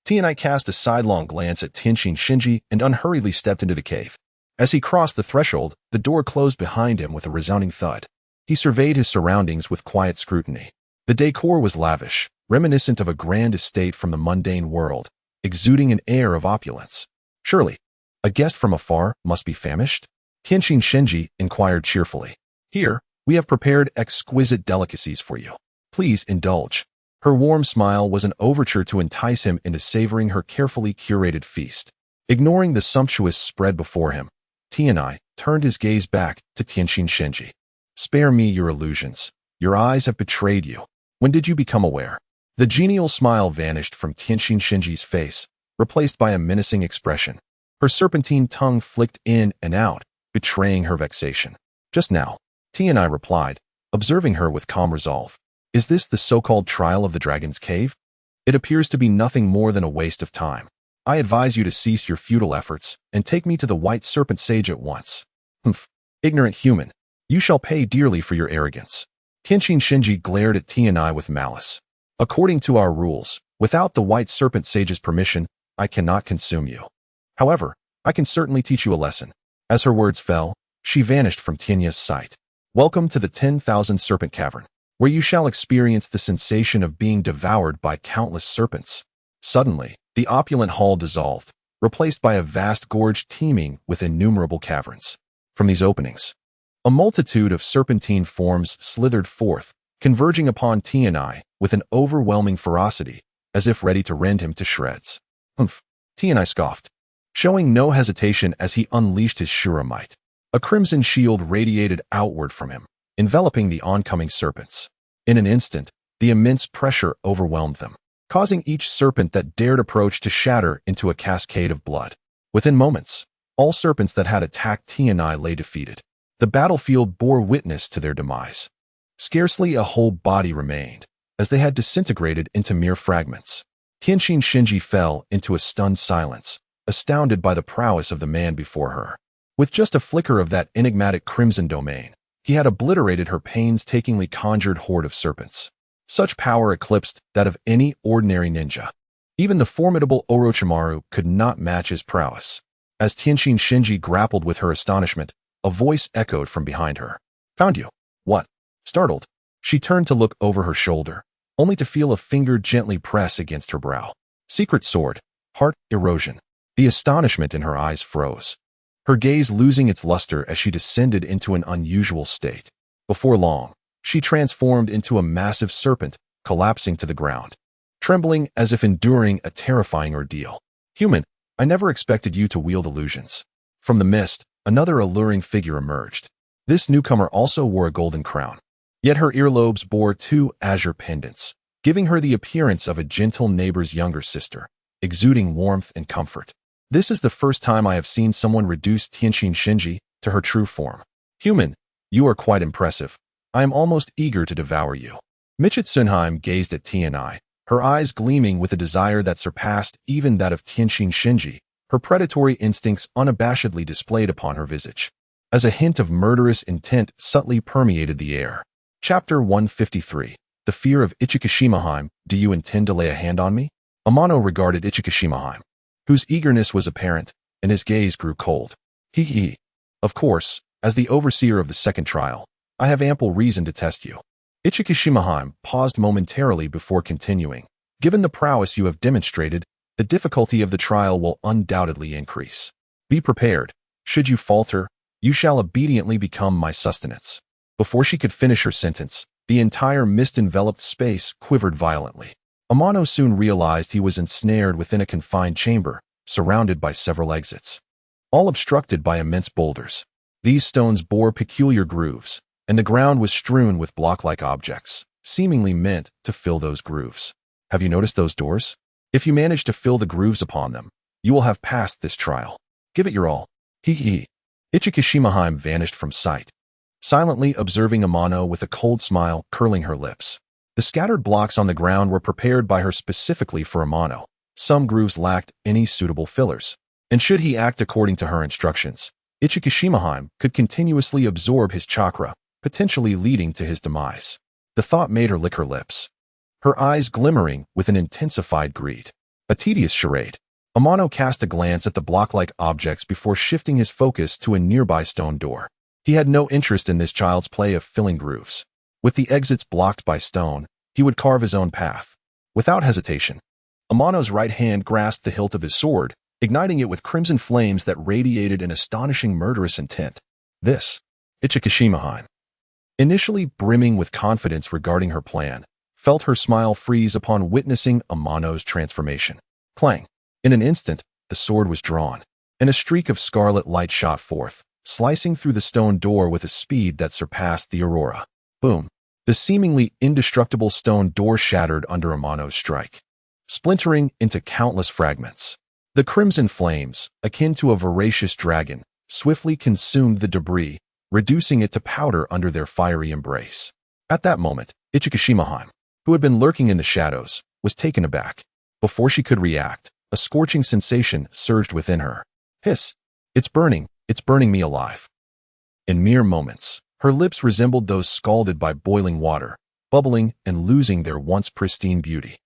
Tianai cast a sidelong glance at Tenshin Shinji and unhurriedly stepped into the cave. As he crossed the threshold, the door closed behind him with a resounding thud. He surveyed his surroundings with quiet scrutiny. The decor was lavish, reminiscent of a grand estate from the mundane world, exuding an air of opulence. Surely, a guest from afar must be famished? Tenshin Shinji inquired cheerfully. Here, we have prepared exquisite delicacies for you. Please indulge. Her warm smile was an overture to entice him into savoring her carefully curated feast. Ignoring the sumptuous spread before him, Tianai turned his gaze back to Tenshin Shinji. Spare me your illusions. Your eyes have betrayed you. When did you become aware? The genial smile vanished from Tenshin Shinji's face, replaced by a menacing expression. Her serpentine tongue flicked in and out, betraying her vexation. Just now, Tianai replied, observing her with calm resolve. Is this the so-called trial of the Dragon's Cave? It appears to be nothing more than a waste of time. I advise you to cease your futile efforts and take me to the White Serpent Sage at once. Humph, ignorant human. You shall pay dearly for your arrogance. Tenshin Shinji glared at Tianai with malice. According to our rules, without the White Serpent Sage's permission, I cannot consume you. However, I can certainly teach you a lesson. As her words fell, she vanished from Tianya's sight. Welcome to the 10,000 Serpent Cavern, where you shall experience the sensation of being devoured by countless serpents. Suddenly, the opulent hall dissolved, replaced by a vast gorge teeming with innumerable caverns. From these openings, a multitude of serpentine forms slithered forth, converging upon Tianai with an overwhelming ferocity, as if ready to rend him to shreds. Humph, Tianai scoffed, showing no hesitation as he unleashed his Shura might. A crimson shield radiated outward from him, enveloping the oncoming serpents. In an instant, the immense pressure overwhelmed them, causing each serpent that dared approach to shatter into a cascade of blood. Within moments, all serpents that had attacked Tianai lay defeated. The battlefield bore witness to their demise. Scarcely a whole body remained, as they had disintegrated into mere fragments. Tenshin Shinji fell into a stunned silence, astounded by the prowess of the man before her. With just a flicker of that enigmatic crimson domain, he had obliterated her painstakingly conjured horde of serpents. Such power eclipsed that of any ordinary ninja. Even the formidable Orochimaru could not match his prowess. As Tenshin Shinji grappled with her astonishment, a voice echoed from behind her. Found you. What? Startled, she turned to look over her shoulder, only to feel a finger gently press against her brow. Secret sword, heart erosion. The astonishment in her eyes froze, her gaze losing its luster as she descended into an unusual state. Before long, she transformed into a massive serpent, collapsing to the ground, trembling as if enduring a terrifying ordeal. Human, I never expected you to wield illusions. From the mist, another alluring figure emerged. This newcomer also wore a golden crown, yet her earlobes bore 2 azure pendants, giving her the appearance of a gentle neighbor's younger sister, exuding warmth and comfort. This is the first time I have seen someone reduce Tenshin Shinji to her true form. Human, you are quite impressive. I am almost eager to devour you. Michit Sunheim gazed at Tianai, her eyes gleaming with a desire that surpassed even that of Tenshin Shinji, her predatory instincts unabashedly displayed upon her visage, as a hint of murderous intent subtly permeated the air. Chapter 153. The Fear of Ichikishimaheim. Do you intend to lay a hand on me? Amano regarded Ichikishimaheim, whose eagerness was apparent, and his gaze grew cold. He. Of course, as the overseer of the second trial, I have ample reason to test you. Ichikishimaheim paused momentarily before continuing. Given the prowess you have demonstrated, the difficulty of the trial will undoubtedly increase. Be prepared. Should you falter, you shall obediently become my sustenance. Before she could finish her sentence, the entire mist-enveloped space quivered violently. Amano soon realized he was ensnared within a confined chamber, surrounded by several exits, all obstructed by immense boulders. These stones bore peculiar grooves, and the ground was strewn with block-like objects, seemingly meant to fill those grooves. Have you noticed those doors? If you manage to fill the grooves upon them, you will have passed this trial. Give it your all. Ichikishimaheim vanished from sight, silently observing Amano with a cold smile curling her lips. The scattered blocks on the ground were prepared by her specifically for Amano. Some grooves lacked any suitable fillers, and should he act according to her instructions, Ichikishimaheim could continuously absorb his chakra, potentially leading to his demise. The thought made her lick her lips. her eyes glimmering with an intensified greed. A tedious charade. Amano cast a glance at the block-like objects before shifting his focus to a nearby stone door. He had no interest in this child's play of filling grooves. With the exits blocked by stone, he would carve his own path. Without hesitation, Amano's right hand grasped the hilt of his sword, igniting it with crimson flames that radiated an astonishing murderous intent. This, Uchiha, initially brimming with confidence regarding her plan, felt her smile freeze upon witnessing Amano's transformation. Clang! In an instant, the sword was drawn, and a streak of scarlet light shot forth, slicing through the stone door with a speed that surpassed the aurora. Boom! The seemingly indestructible stone door shattered under Amano's strike, splintering into countless fragments. The crimson flames, akin to a voracious dragon, swiftly consumed the debris, reducing it to powder under their fiery embrace. At that moment, Uchiha, who had been lurking in the shadows, was taken aback. Before she could react, a scorching sensation surged within her. Hiss! It's burning me alive. In mere moments, her lips resembled those scalded by boiling water, bubbling and losing their once pristine beauty.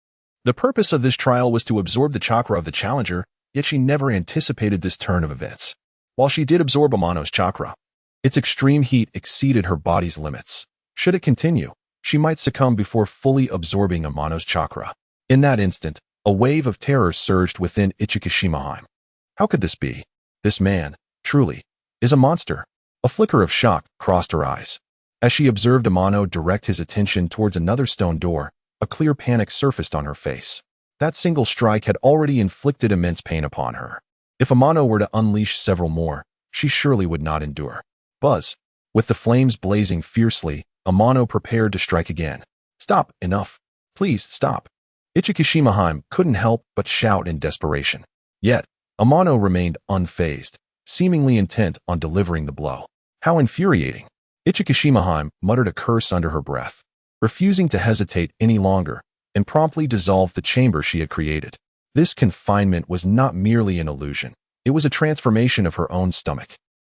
The purpose of this trial was to absorb the chakra of the challenger, yet she never anticipated this turn of events. While she did absorb Amano's chakra, its extreme heat exceeded her body's limits. Should it continue, she might succumb before fully absorbing Amano's chakra. In that instant, a wave of terror surged within Uchiha. How could this be? This man, truly, is a monster. A flicker of shock crossed her eyes. As she observed Amano direct his attention towards another stone door, a clear panic surfaced on her face. That single strike had already inflicted immense pain upon her. If Amano were to unleash several more, she surely would not endure. Buzz! With the flames blazing fiercely, Amano prepared to strike again. Stop! Enough! Please, stop! Uchiha couldn't help but shout in desperation. Yet, Amano remained unfazed, seemingly intent on delivering the blow. How infuriating! Uchiha muttered a curse under her breath, refusing to hesitate any longer, and promptly dissolved the chamber she had created. This confinement was not merely an illusion. It was a transformation of her own stomach,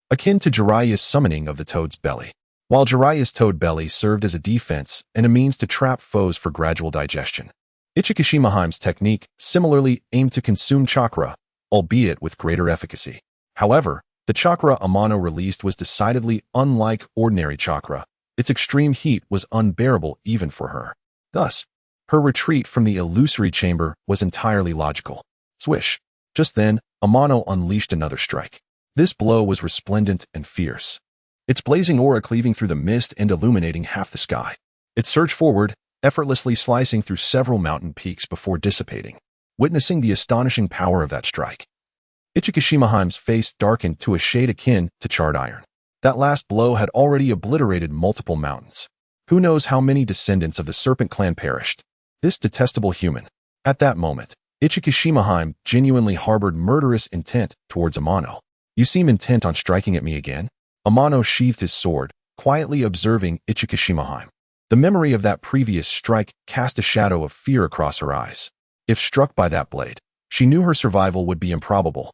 akin to Jiraiya's summoning of the toad's belly. While Jiraiya's toad belly served as a defense and a means to trap foes for gradual digestion, Uchiha technique similarly aimed to consume chakra, albeit with greater efficacy. However, the chakra Amano released was decidedly unlike ordinary chakra. Its extreme heat was unbearable even for her. Thus, her retreat from the illusory chamber was entirely logical. Swish! Just then, Amano unleashed another strike. This blow was resplendent and fierce, its blazing aura cleaving through the mist and illuminating half the sky. It surged forward, effortlessly slicing through several mountain peaks before dissipating. Witnessing the astonishing power of that strike, Uchiha face darkened to a shade akin to charred iron. That last blow had already obliterated multiple mountains. Who knows how many descendants of the Serpent clan perished? This detestable human. At that moment, Uchiha genuinely harbored murderous intent towards Amano. You seem intent on striking at me again? Amano sheathed his sword, quietly observing Uchiha. The memory of that previous strike cast a shadow of fear across her eyes. If struck by that blade, she knew her survival would be improbable.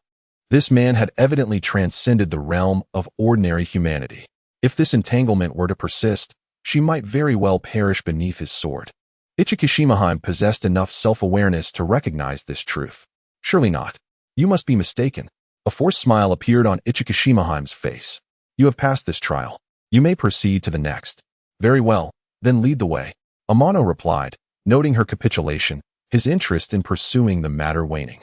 This man had evidently transcended the realm of ordinary humanity. If this entanglement were to persist, she might very well perish beneath his sword. Uchiha possessed enough self-awareness to recognize this truth. Surely not. You must be mistaken. A forced smile appeared on Uchiha face. You have passed this trial. You may proceed to the next. Very well, then lead the way. Amano replied, noting her capitulation, his interest in pursuing the matter waning.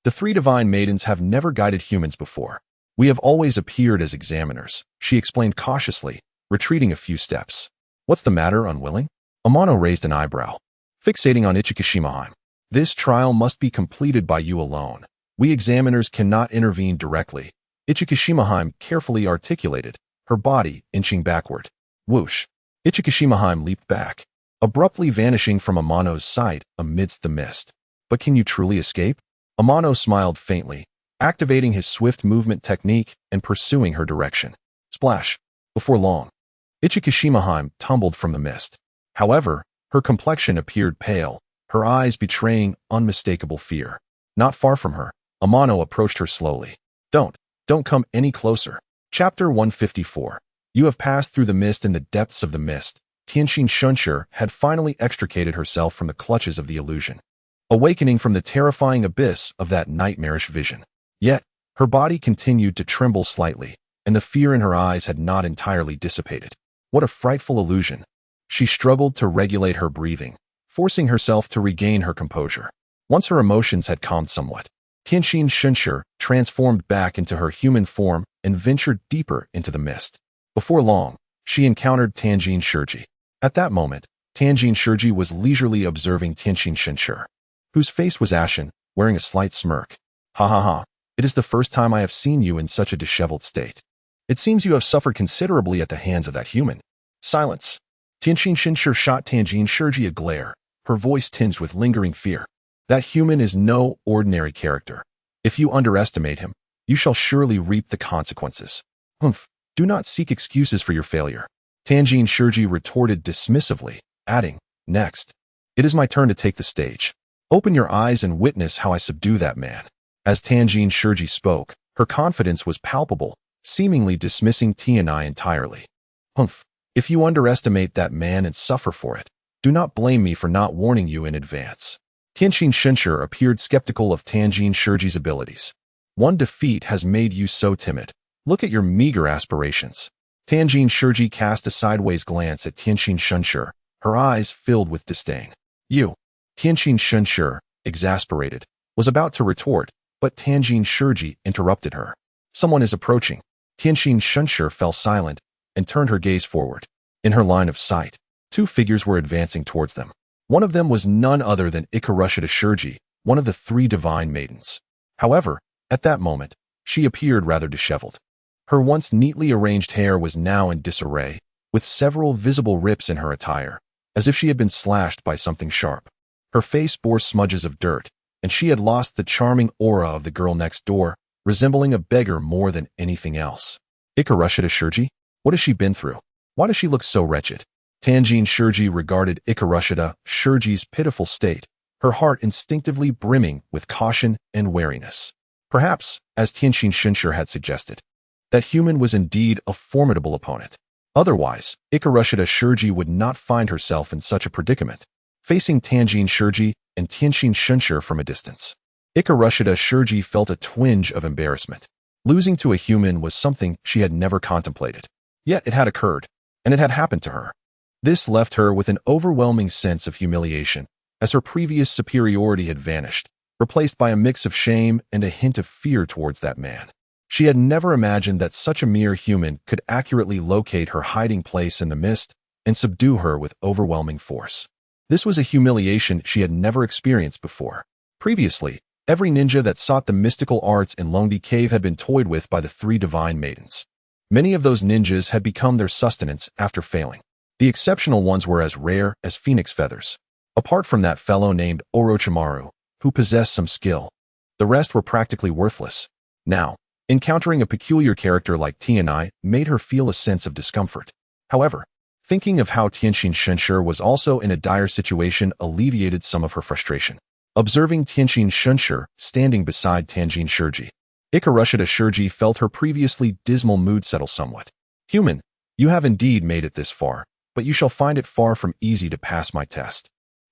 The three divine maidens have never guided humans before. We have always appeared as examiners, she explained cautiously, retreating a few steps. What's the matter, unwilling? Amano raised an eyebrow, fixating on Uchiha. This trial must be completed by you alone. We examiners cannot intervene directly. Uchiha carefully articulated, her body inching backward. Whoosh! Uchiha leaped back, abruptly vanishing from Amano's sight amidst the mist. But can you truly escape? Amano smiled faintly, activating his swift movement technique and pursuing her direction. Splash! Before long, Uchiha tumbled from the mist. However, her complexion appeared pale, her eyes betraying unmistakable fear. Not far from her, Amano approached her slowly. Don't come any closer. Chapter 154. You have passed through the mist in the depths of the mist. Tianxin Shunshur had finally extricated herself from the clutches of the illusion, awakening from the terrifying abyss of that nightmarish vision. Yet, her body continued to tremble slightly, and the fear in her eyes had not entirely dissipated. What a frightful illusion! She struggled to regulate her breathing, forcing herself to regain her composure. Once her emotions had calmed somewhat, Tianxin Shunshur transformed back into her human form and ventured deeper into the mist. Before long, she encountered Tianjin Shurji. At that moment, Tianjin Shurji was leisurely observing Tianxin Shunshur, whose face was ashen, wearing a slight smirk. Ha ha ha, it is the first time I have seen you in such a disheveled state. It seems you have suffered considerably at the hands of that human. Silence. Tianxin Shunshur shot Tianjin Shurji a glare, her voice tinged with lingering fear. That human is no ordinary character. If you underestimate him, you shall surely reap the consequences. Humph, do not seek excuses for your failure. Tianjin Shurji retorted dismissively, adding, Next. It is my turn to take the stage. Open your eyes and witness how I subdue that man. As Tianjin Shurji spoke, her confidence was palpable, seemingly dismissing Tianai entirely. Humph, if you underestimate that man and suffer for it, do not blame me for not warning you in advance. Tianxin Shunshur appeared skeptical of Tianjin Shurji's abilities. One defeat has made you so timid. Look at your meager aspirations. Tianjin Shurji cast a sideways glance at Tianxin Shunshur, her eyes filled with disdain. You. Tianxin Shunshur, exasperated, was about to retort, but Tianjin Shurji interrupted her. Someone is approaching. Tianxin Shunshur fell silent and turned her gaze forward. In her line of sight, two figures were advancing towards them. One of them was none other than Ikarushita Shurji, one of the three divine maidens. However, at that moment, she appeared rather disheveled. Her once neatly arranged hair was now in disarray, with several visible rips in her attire, as if she had been slashed by something sharp. Her face bore smudges of dirt, and she had lost the charming aura of the girl next door, resembling a beggar more than anything else. Ikarushita Shurji? What has she been through? Why does she look so wretched? Tianjin Shurji regarded Ikarushita Shurji's pitiful state, her heart instinctively brimming with caution and wariness. Perhaps, as Tianxin Shunshur had suggested, that human was indeed a formidable opponent. Otherwise, Ikarushita Shurji would not find herself in such a predicament, facing Tianjin Shurji and Tianxin Shunshur from a distance. Ikarushita Shurji felt a twinge of embarrassment. Losing to a human was something she had never contemplated. Yet it had occurred, and it had happened to her. This left her with an overwhelming sense of humiliation, as her previous superiority had vanished, replaced by a mix of shame and a hint of fear towards that man. She had never imagined that such a mere human could accurately locate her hiding place in the mist and subdue her with overwhelming force. This was a humiliation she had never experienced before. Previously, every ninja that sought the mystical arts in Longdi Cave had been toyed with by the three divine maidens. Many of those ninjas had become their sustenance after failing. The exceptional ones were as rare as phoenix feathers. Apart from that fellow named Orochimaru, who possessed some skill, the rest were practically worthless. Now, encountering a peculiar character like Tianai made her feel a sense of discomfort. However, thinking of how Tianxin Shunshur was also in a dire situation alleviated some of her frustration. Observing Tianxin Shunshur standing beside Tianjin Shurji, Ikarushita Shurji felt her previously dismal mood settle somewhat. Human, you have indeed made it this far, but you shall find it far from easy to pass my test.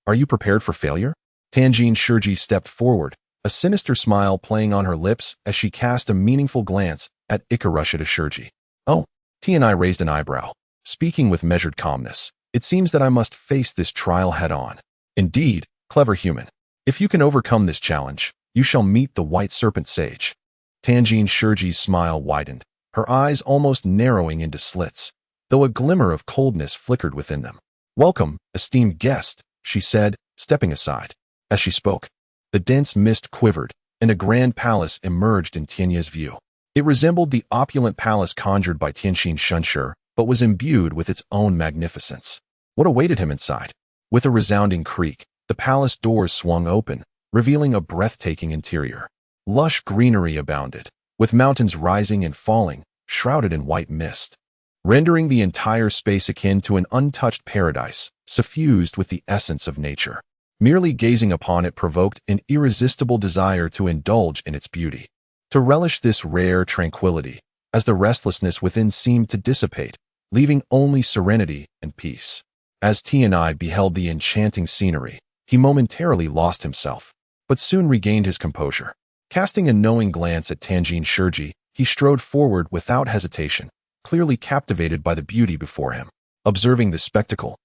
Are you prepared for failure? Tianjin Shurji stepped forward, a sinister smile playing on her lips as she cast a meaningful glance at Ikarushita Shurji. Oh, Tianai raised an eyebrow, speaking with measured calmness. It seems that I must face this trial head-on. Indeed, clever human. If you can overcome this challenge, you shall meet the White Serpent Sage. Tianjin Shurji's smile widened, her eyes almost narrowing into slits, though a glimmer of coldness flickered within them. Welcome, esteemed guest, she said, stepping aside. As she spoke, the dense mist quivered, and a grand palace emerged in Tianya's view. It resembled the opulent palace conjured by Tianxin Shunshur, but was imbued with its own magnificence. What awaited him inside? With a resounding creak, the palace doors swung open, revealing a breathtaking interior. Lush greenery abounded, with mountains rising and falling, shrouded in white mist, rendering the entire space akin to an untouched paradise, suffused with the essence of nature. Merely gazing upon it provoked an irresistible desire to indulge in its beauty, to relish this rare tranquility, as the restlessness within seemed to dissipate, leaving only serenity and peace. As Tianai beheld the enchanting scenery, he momentarily lost himself, but soon regained his composure. Casting a knowing glance at Tanjin Shirji, he strode forward without hesitation, clearly captivated by the beauty before him. Observing the spectacle,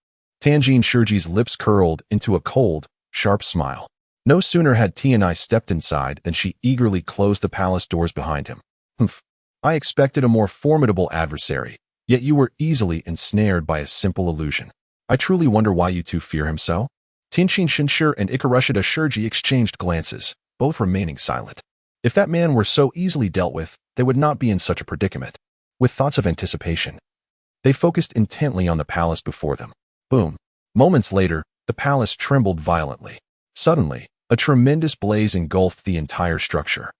Tanjin Shirji's lips curled into a cold, sharp smile. No sooner had Tianai stepped inside than she eagerly closed the palace doors behind him. Humph. I expected a more formidable adversary, yet you were easily ensnared by a simple illusion. I truly wonder why you two fear him so? Tianjin Shinshir and Ikarushida Shirji exchanged glances, both remaining silent. If that man were so easily dealt with, they would not be in such a predicament. With thoughts of anticipation, they focused intently on the palace before them. Boom. Moments later, the palace trembled violently. Suddenly, a tremendous blaze engulfed the entire structure.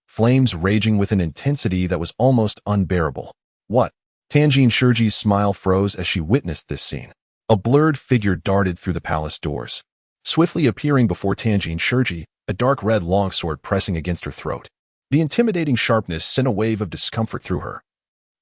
Flames raging with an intensity that was almost unbearable. What? Tanjin Shirji's smile froze as she witnessed this scene. A blurred figure darted through the palace doors. Swiftly appearing before Tanjin Shirji, a dark red longsword pressing against her throat. The intimidating sharpness sent a wave of discomfort through her,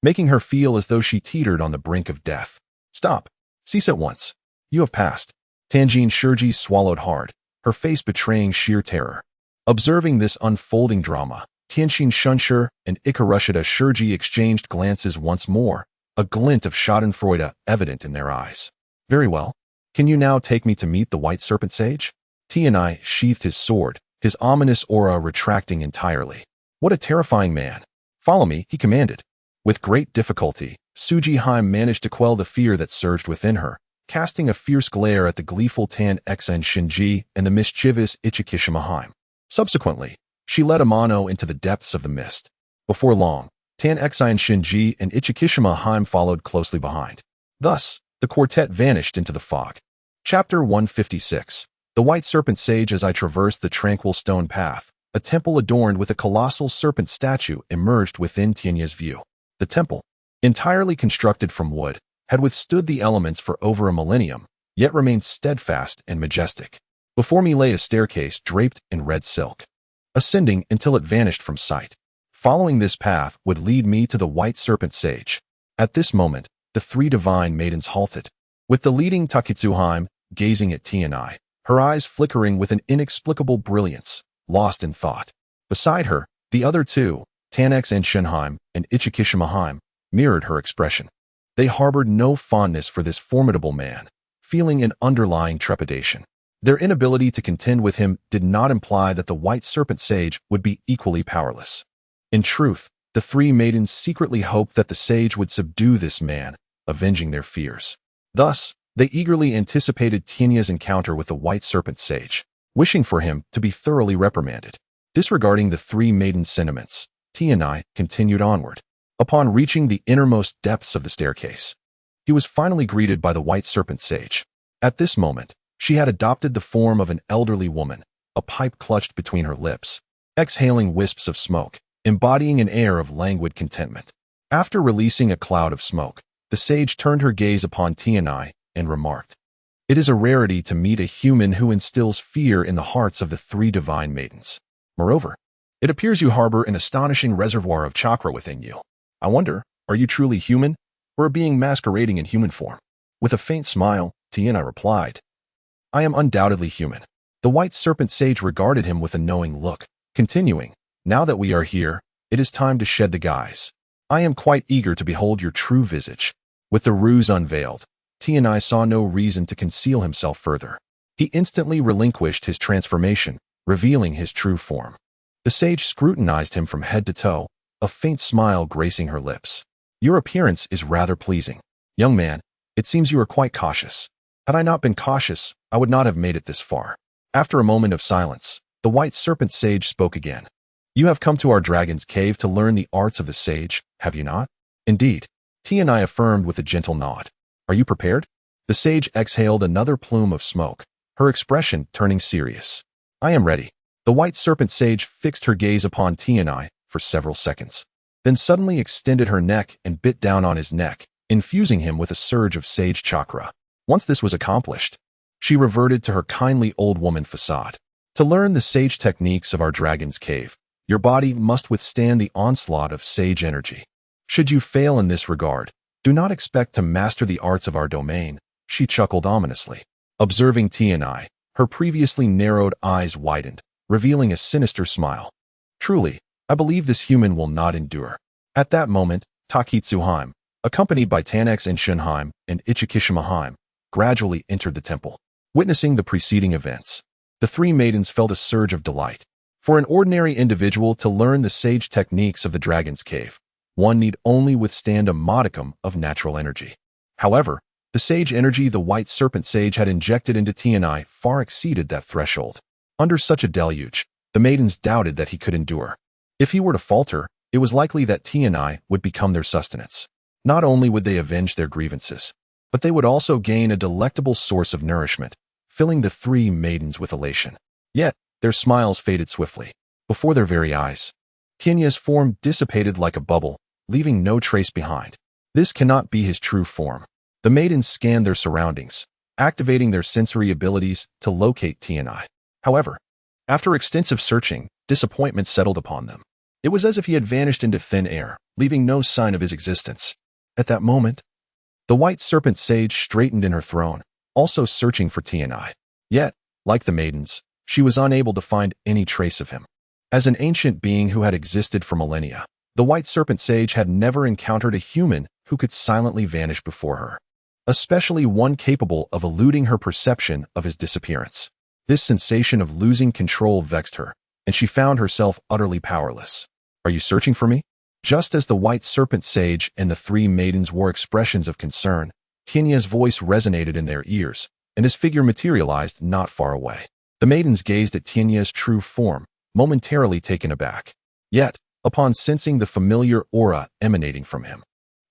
making her feel as though she teetered on the brink of death. Stop. Cease at once. You have passed. Tanjin Shirji swallowed hard, her face betraying sheer terror. Observing this unfolding drama, Tianjin Shinshir and Ikarushida Shirji exchanged glances once more, a glint of schadenfreude evident in their eyes. Very well. Can you now take me to meet the White Serpent Sage? Tianai sheathed his sword, his ominous aura retracting entirely. What a terrifying man. Follow me, he commanded. With great difficulty, Suji Haim managed to quell the fear that surged within her, casting a fierce glare at the gleeful Tan Xen Shinji and the mischievous Ichikishima Haim. Subsequently, she led Amano into the depths of the mist. Before long, Tan Xen Shinji and Ichikishima Haim followed closely behind. Thus, the quartet vanished into the fog. Chapter 156. The White Serpent Sage. As I traversed the tranquil stone path, a temple adorned with a colossal serpent statue emerged within Tianya's view. The temple, entirely constructed from wood, had withstood the elements for over a millennium, yet remained steadfast and majestic. Before me lay a staircase draped in red silk, ascending until it vanished from sight. Following this path would lead me to the White Serpent Sage. At this moment, the three divine maidens halted, with the leading Takitsuhaim gazing at Tianai, her eyes flickering with an inexplicable brilliance, lost in thought. Beside her, the other two, Tanex and Shinheim and Ichikishima Haim, mirrored her expression. They harbored no fondness for this formidable man, feeling an underlying trepidation. Their inability to contend with him did not imply that the White Serpent Sage would be equally powerless. In truth, the three maidens secretly hoped that the sage would subdue this man, avenging their fears. Thus, they eagerly anticipated Tianya's encounter with the White Serpent Sage, wishing for him to be thoroughly reprimanded. Disregarding the three maidens' sentiments, Tianai continued onward. Upon reaching the innermost depths of the staircase, he was finally greeted by the White Serpent Sage. At this moment, she had adopted the form of an elderly woman, a pipe clutched between her lips, exhaling wisps of smoke, embodying an air of languid contentment. After releasing a cloud of smoke, the sage turned her gaze upon Tianai and remarked, "It is a rarity to meet a human who instills fear in the hearts of the three divine maidens. Moreover, it appears you harbor an astonishing reservoir of chakra within you. I wonder, are you truly human, or a being masquerading in human form?" With a faint smile, Tianai replied, "I am undoubtedly human." The White Serpent Sage regarded him with a knowing look, continuing, "Now that we are here, it is time to shed the guise. I am quite eager to behold your true visage." With the ruse unveiled, Tianai saw no reason to conceal himself further. He instantly relinquished his transformation, revealing his true form. The sage scrutinized him from head to toe, a faint smile gracing her lips. "Your appearance is rather pleasing. Young man, it seems you are quite cautious. Had I not been cautious, I would not have made it this far." After a moment of silence, the White Serpent Sage spoke again. "You have come to our dragon's cave to learn the arts of the sage, have you not?" "Indeed," Tianai affirmed with a gentle nod. "Are you prepared?" The sage exhaled another plume of smoke, her expression turning serious. "I am ready." The White Serpent Sage fixed her gaze upon Tianai for several seconds, then suddenly extended her neck and bit down on his neck, infusing him with a surge of sage chakra. Once this was accomplished, she reverted to her kindly old woman facade. "To learn the sage techniques of our dragon's cave, your body must withstand the onslaught of sage energy. Should you fail in this regard, do not expect to master the arts of our domain, She chuckled ominously. Observing Tianai, her previously narrowed eyes widened, revealing a sinister smile. Truly, I believe this human will not endure. At that moment, Takitsuheim, accompanied by Tanex and Shunheim and Ichikishimaheim, gradually entered the temple. Witnessing the preceding events, the three maidens felt a surge of delight. For an ordinary individual to learn the sage techniques of the Dragon's Cave, one need only withstand a modicum of natural energy. However, the sage energy the White Serpent Sage had injected into Tianai far exceeded that threshold. Under such a deluge, the maidens doubted that he could endure. If he were to falter, it was likely that Tianai would become their sustenance. Not only would they avenge their grievances, but they would also gain a delectable source of nourishment, filling the three maidens with elation. Yet, their smiles faded swiftly. Before their very eyes, Tianai's form dissipated like a bubble, leaving no trace behind. This cannot be his true form. The maidens scanned their surroundings, activating their sensory abilities to locate Tianai. However, after extensive searching, disappointment settled upon them. It was as if he had vanished into thin air, leaving no sign of his existence. At that moment, the White Serpent Sage straightened in her throne, also searching for Tianai. Yet, like the maidens, she was unable to find any trace of him. As an ancient being who had existed for millennia, the White Serpent Sage had never encountered a human who could silently vanish before her, especially one capable of eluding her perception of his disappearance. This sensation of losing control vexed her, and she found herself utterly powerless. Are you searching for me? Just as the White Serpent Sage and the three maidens wore expressions of concern, Tianai's voice resonated in their ears, and his figure materialized not far away. The maidens gazed at Tianai's true form, momentarily taken aback. Yet, upon sensing the familiar aura emanating from him,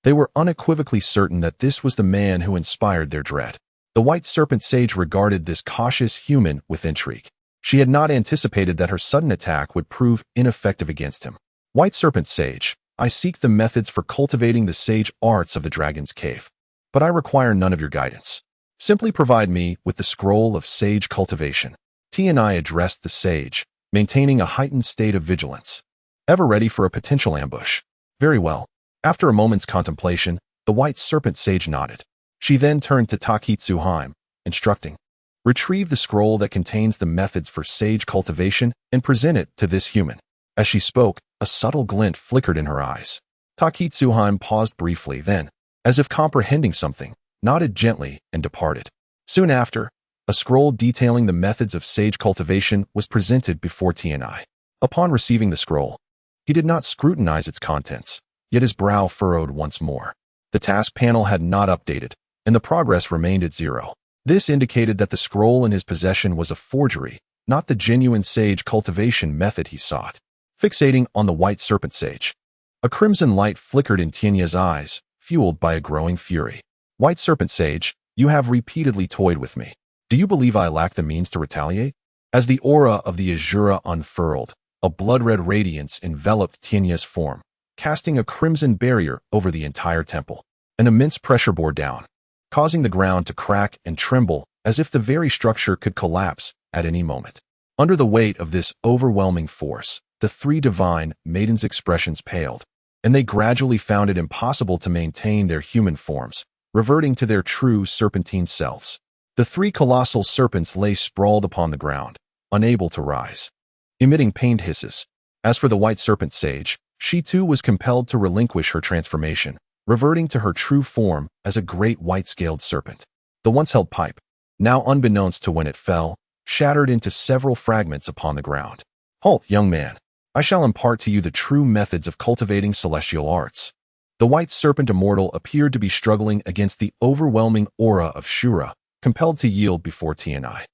they were unequivocally certain that this was the man who inspired their dread. The White Serpent Sage regarded this cautious human with intrigue. She had not anticipated that her sudden attack would prove ineffective against him. White Serpent Sage, I seek the methods for cultivating the sage arts of the Dragon's Cave, but I require none of your guidance. Simply provide me with the scroll of sage cultivation. Tianai addressed the sage, maintaining a heightened state of vigilance, ever ready for a potential ambush. Very well. After a moment's contemplation, the White Serpent Sage nodded. She then turned to Takitsuheim, instructing, retrieve the scroll that contains the methods for sage cultivation and present it to this human. As she spoke, a subtle glint flickered in her eyes. Takitsuheim paused briefly, then, as if comprehending something, nodded gently and departed. Soon after, a scroll detailing the methods of sage cultivation was presented before Tianai. Upon receiving the scroll, he did not scrutinize its contents, yet his brow furrowed once more. The task panel had not updated, and the progress remained at 0. This indicated that the scroll in his possession was a forgery, not the genuine sage cultivation method he sought. Fixating on the White Serpent Sage, a crimson light flickered in Tianai's eyes, fueled by a growing fury. White Serpent Sage, you have repeatedly toyed with me. Do you believe I lack the means to retaliate? As the aura of the Azura unfurled, a blood-red radiance enveloped Tianai's form, casting a crimson barrier over the entire temple. An immense pressure bore down, causing the ground to crack and tremble as if the very structure could collapse at any moment. Under the weight of this overwhelming force, the three divine maidens' expressions paled, and they gradually found it impossible to maintain their human forms, reverting to their true serpentine selves. The three colossal serpents lay sprawled upon the ground, unable to rise, emitting pained hisses. As for the White Serpent Sage, she too was compelled to relinquish her transformation, reverting to her true form as a great white-scaled serpent. The once-held pipe, now unbeknownst to when it fell, shattered into several fragments upon the ground. Halt, young man. I shall impart to you the true methods of cultivating celestial arts. The White Serpent Immortal appeared to be struggling against the overwhelming aura of Shura, compelled to yield before Tianai.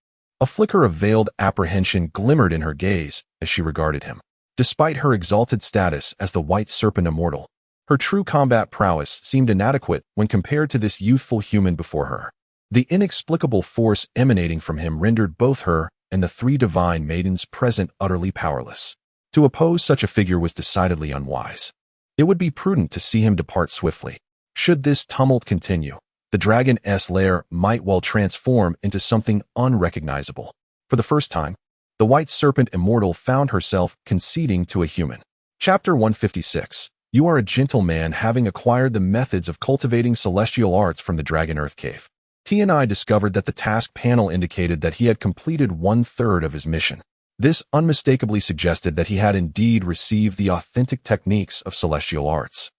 A flicker of veiled apprehension glimmered in her gaze as she regarded him. Despite her exalted status as the White Serpent Immortal, her true combat prowess seemed inadequate when compared to this youthful human before her. The inexplicable force emanating from him rendered both her and the three divine maidens present utterly powerless. To oppose such a figure was decidedly unwise. It would be prudent to see him depart swiftly. Should this tumult continue, the dragon's lair might well transform into something unrecognizable. For the first time, the White Serpent Immortal found herself conceding to a human. Chapter 156. You are a gentle man having acquired the methods of cultivating celestial arts from the Dragon Earth Cave. TNI discovered that the task panel indicated that he had completed 1/3 of his mission. This unmistakably suggested that he had indeed received the authentic techniques of celestial arts.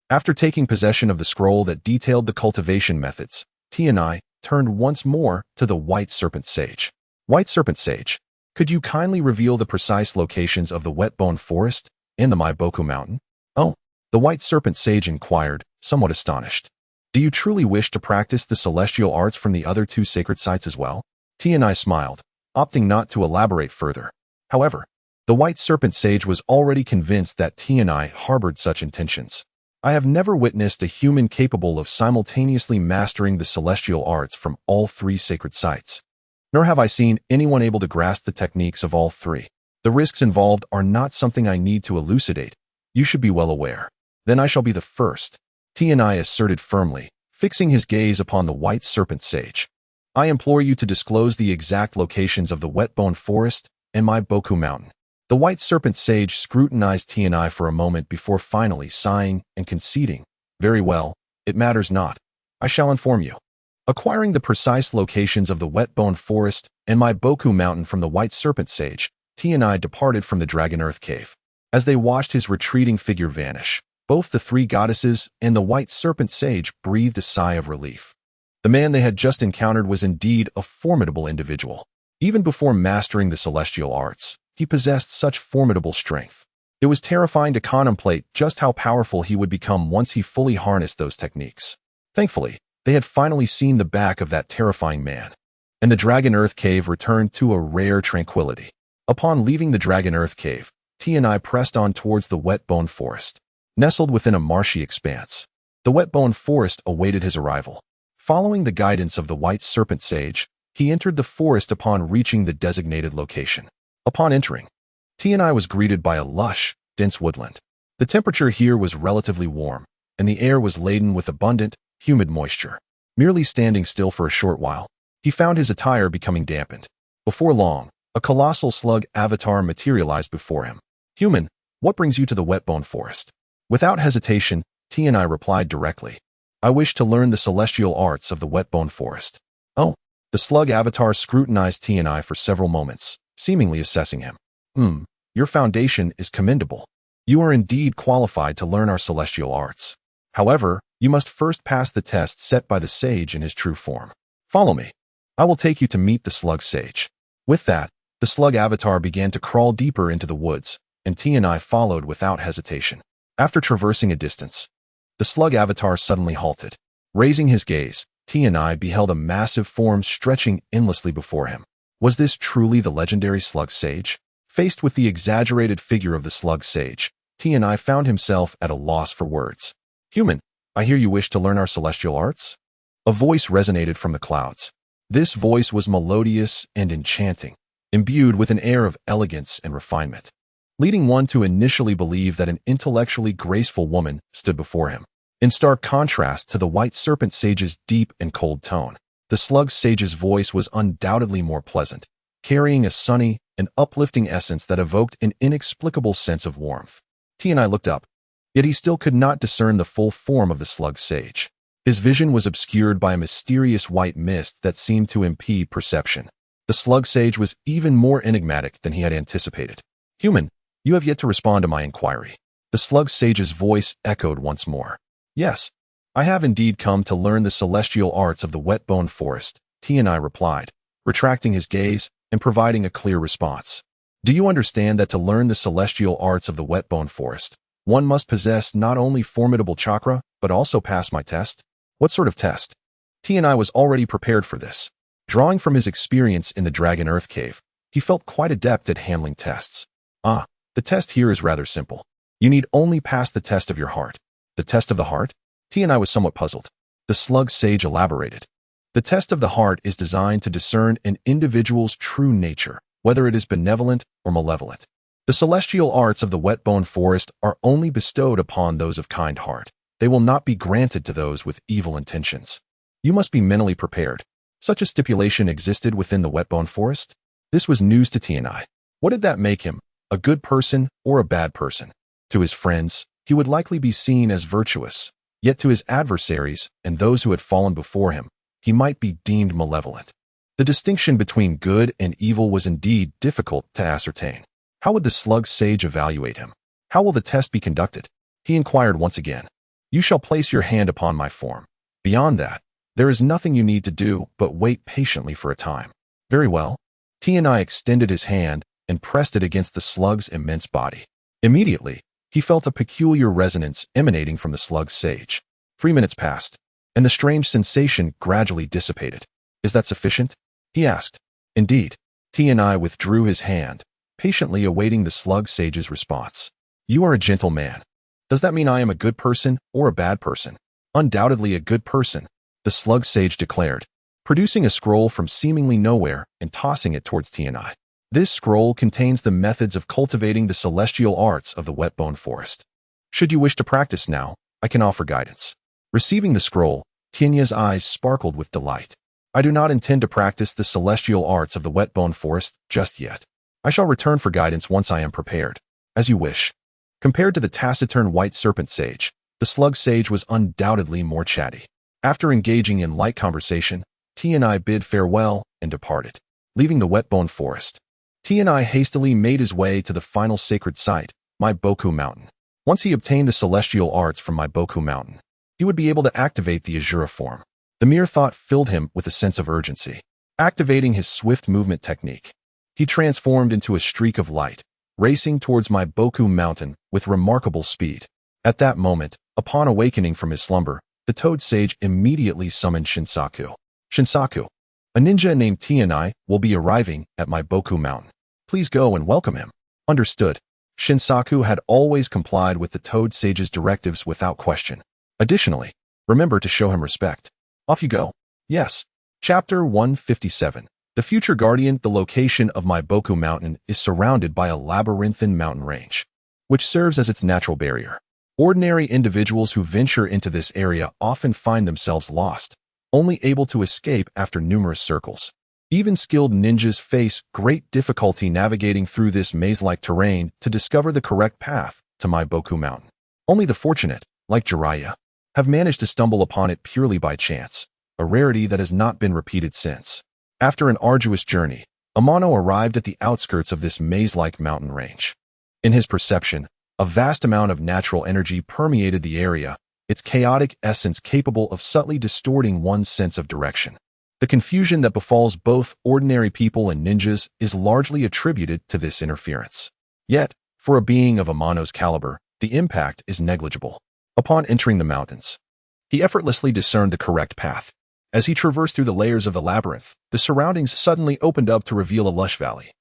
After taking possession of the scroll that detailed the cultivation methods, TNI turned once more to the White Serpent Sage. White Serpent Sage, could you kindly reveal the precise locations of the Whetbone Forest and the Maiboku Mountain? Oh, the White Serpent Sage inquired, somewhat astonished. Do you truly wish to practice the celestial arts from the other two sacred sites as well? TNI smiled, opting not to elaborate further. However, the White Serpent Sage was already convinced that TNI harbored such intentions. I have never witnessed a human capable of simultaneously mastering the celestial arts from all three sacred sites. Nor have I seen anyone able to grasp the techniques of all three. The risks involved are not something I need to elucidate. You should be well aware. Then I shall be the first, TNI asserted firmly, fixing his gaze upon the White Serpent Sage. I implore you to disclose the exact locations of the Whetbone Forest and Maiboku Mountain. The White Serpent Sage scrutinized TNI for a moment before finally sighing and conceding. Very well, it matters not. I shall inform you. Acquiring the precise locations of the Whetbone Forest and Maiboku Mountain from the White Serpent Sage, TNI departed from the Dragon Earth Cave. As they watched his retreating figure vanish, both the three goddesses and the White Serpent Sage breathed a sigh of relief. The man they had just encountered was indeed a formidable individual. Even before mastering the celestial arts, he possessed such formidable strength. It was terrifying to contemplate just how powerful he would become once he fully harnessed those techniques. Thankfully, they had finally seen the back of that terrifying man, and the Dragon Earth Cave returned to a rare tranquility. Upon leaving the Dragon Earth Cave, TNI pressed on towards the Whetbone Forest. Nestled within a marshy expanse, the Whetbone Forest awaited his arrival. Following the guidance of the White Serpent Sage, he entered the forest upon reaching the designated location. Upon entering, TNI was greeted by a lush, dense woodland. The temperature here was relatively warm, and the air was laden with abundant, humid moisture. Merely standing still for a short while, he found his attire becoming dampened. Before long, a colossal slug avatar materialized before him. Human, what brings you to the Whetbone Forest? Without hesitation, TNI replied directly. I wish to learn the celestial arts of the Whetbone Forest. Oh, the slug avatar scrutinized TNI for several moments, seemingly assessing him. Your foundation is commendable. You are indeed qualified to learn our celestial arts. However, you must first pass the test set by the sage in his true form. Follow me. I will take you to meet the slug sage. With that, the slug avatar began to crawl deeper into the woods, and TNI followed without hesitation. After traversing a distance, the slug avatar suddenly halted. Raising his gaze, TNI beheld a massive form stretching endlessly before him. Was this truly the legendary slug sage? Faced with the exaggerated figure of the slug sage, TNI found himself at a loss for words. Human, I hear you wish to learn our celestial arts? A voice resonated from the clouds. This voice was melodious and enchanting, imbued with an air of elegance and refinement, leading one to initially believe that an intellectually graceful woman stood before him. In stark contrast to the White Serpent Sage's deep and cold tone, the Slug Sage's voice was undoubtedly more pleasant, carrying a sunny and uplifting essence that evoked an inexplicable sense of warmth. TNI looked up, yet he still could not discern the full form of the Slug Sage. His vision was obscured by a mysterious white mist that seemed to impede perception. The Slug Sage was even more enigmatic than he had anticipated. Human, you have yet to respond to my inquiry. The Slug Sage's voice echoed once more. Yes, I have indeed come to learn the celestial arts of the Whetbone Forest, TNI replied, retracting his gaze and providing a clear response. Do you understand that to learn the celestial arts of the Whetbone Forest, one must possess not only formidable chakra, but also pass my test? What sort of test? TNI was already prepared for this. Drawing from his experience in the Dragon Earth Cave, he felt quite adept at handling tests. The test here is rather simple. You need only pass the test of your heart. The test of the heart? TNI was somewhat puzzled. The Slug Sage elaborated. The test of the heart is designed to discern an individual's true nature, whether it is benevolent or malevolent. The celestial arts of the Whetbone Forest are only bestowed upon those of kind heart. They will not be granted to those with evil intentions. You must be mentally prepared. Such a stipulation existed within the Whetbone Forest? This was news to TNI. What did that make him? A good person or a bad person? To his friends, he would likely be seen as virtuous, yet to his adversaries and those who had fallen before him, he might be deemed malevolent. The distinction between good and evil was indeed difficult to ascertain. How would the slug sage evaluate him? How will the test be conducted? He inquired once again. You shall place your hand upon my form. Beyond that, there is nothing you need to do but wait patiently for a time. Very well. Tianai extended his hand and pressed it against the slug's immense body. Immediately, he felt a peculiar resonance emanating from the slug's sage. 3 minutes passed, and the strange sensation gradually dissipated. Is that sufficient? He asked. Indeed. Tianai withdrew his hand, patiently awaiting the slug sage's response. You are a gentle man. Does that mean I am a good person or a bad person? Undoubtedly a good person, the slug sage declared, producing a scroll from seemingly nowhere and tossing it towards Tianai. This scroll contains the methods of cultivating the celestial arts of the wet-bone forest. Should you wish to practice now, I can offer guidance. Receiving the scroll, Tianai's eyes sparkled with delight. I do not intend to practice the celestial arts of the wet-bone forest just yet. I shall return for guidance once I am prepared. As you wish. Compared to the taciturn white serpent sage, the slug sage was undoubtedly more chatty. After engaging in light conversation, Tianai bid farewell and departed. Leaving the wet-bone forest, Tianai hastily made his way to the final sacred site, Maiboku Mountain. Once he obtained the celestial arts from Maiboku Mountain, he would be able to activate the Azura form. The mere thought filled him with a sense of urgency. Activating his swift movement technique, he transformed into a streak of light, racing towards Maiboku Mountain with remarkable speed. At that moment, upon awakening from his slumber, the Toad Sage immediately summoned Shinsaku. Shinsaku, a ninja named Tianai will be arriving at Maiboku Mountain. Please go and welcome him. Understood. Shinsaku had always complied with the Toad Sage's directives without question. Additionally, remember to show him respect. Off you go. Yes. Chapter 157. The future guardian. The location of Maiboku Mountain is surrounded by a labyrinthine mountain range, which serves as its natural barrier. Ordinary individuals who venture into this area often find themselves lost, only able to escape after numerous circles. Even skilled ninjas face great difficulty navigating through this maze-like terrain to discover the correct path to Maiboku Mountain. Only the fortunate, like Jiraiya, have managed to stumble upon it purely by chance, a rarity that has not been repeated since. After an arduous journey, Amano arrived at the outskirts of this maze-like mountain range. In his perception, a vast amount of natural energy permeated the area, its chaotic essence capable of subtly distorting one's sense of direction. The confusion that befalls both ordinary people and ninjas is largely attributed to this interference. Yet, for a being of Amano's caliber, the impact is negligible. Upon entering the mountains, he effortlessly discerned the correct path. As he traversed through the layers of the labyrinth, the surroundings suddenly opened up to reveal a lush valley,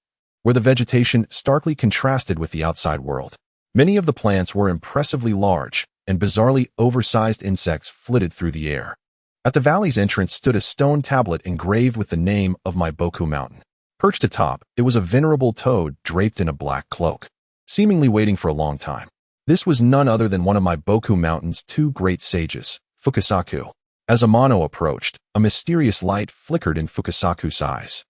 where the vegetation starkly contrasted with the outside world. Many of the plants were impressively large, and bizarrely oversized insects flitted through the air. At the valley's entrance stood a stone tablet engraved with the name of Maiboku Mountain. Perched atop, it was a venerable toad draped in a black cloak, seemingly waiting for a long time. This was none other than one of Maiboku Mountain's two great sages, Fukasaku. As Amano approached, a mysterious light flickered in Fukasaku's eyes.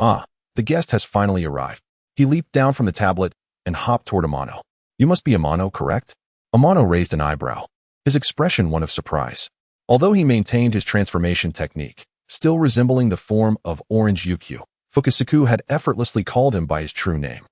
Ah, the guest has finally arrived. He leaped down from the tablet and hopped toward Amano. You must be Amano, correct? Amano raised an eyebrow, his expression one of surprise. Although he maintained his transformation technique, still resembling the form of Orange Ukyo, Fukasaku had effortlessly called him by his true name.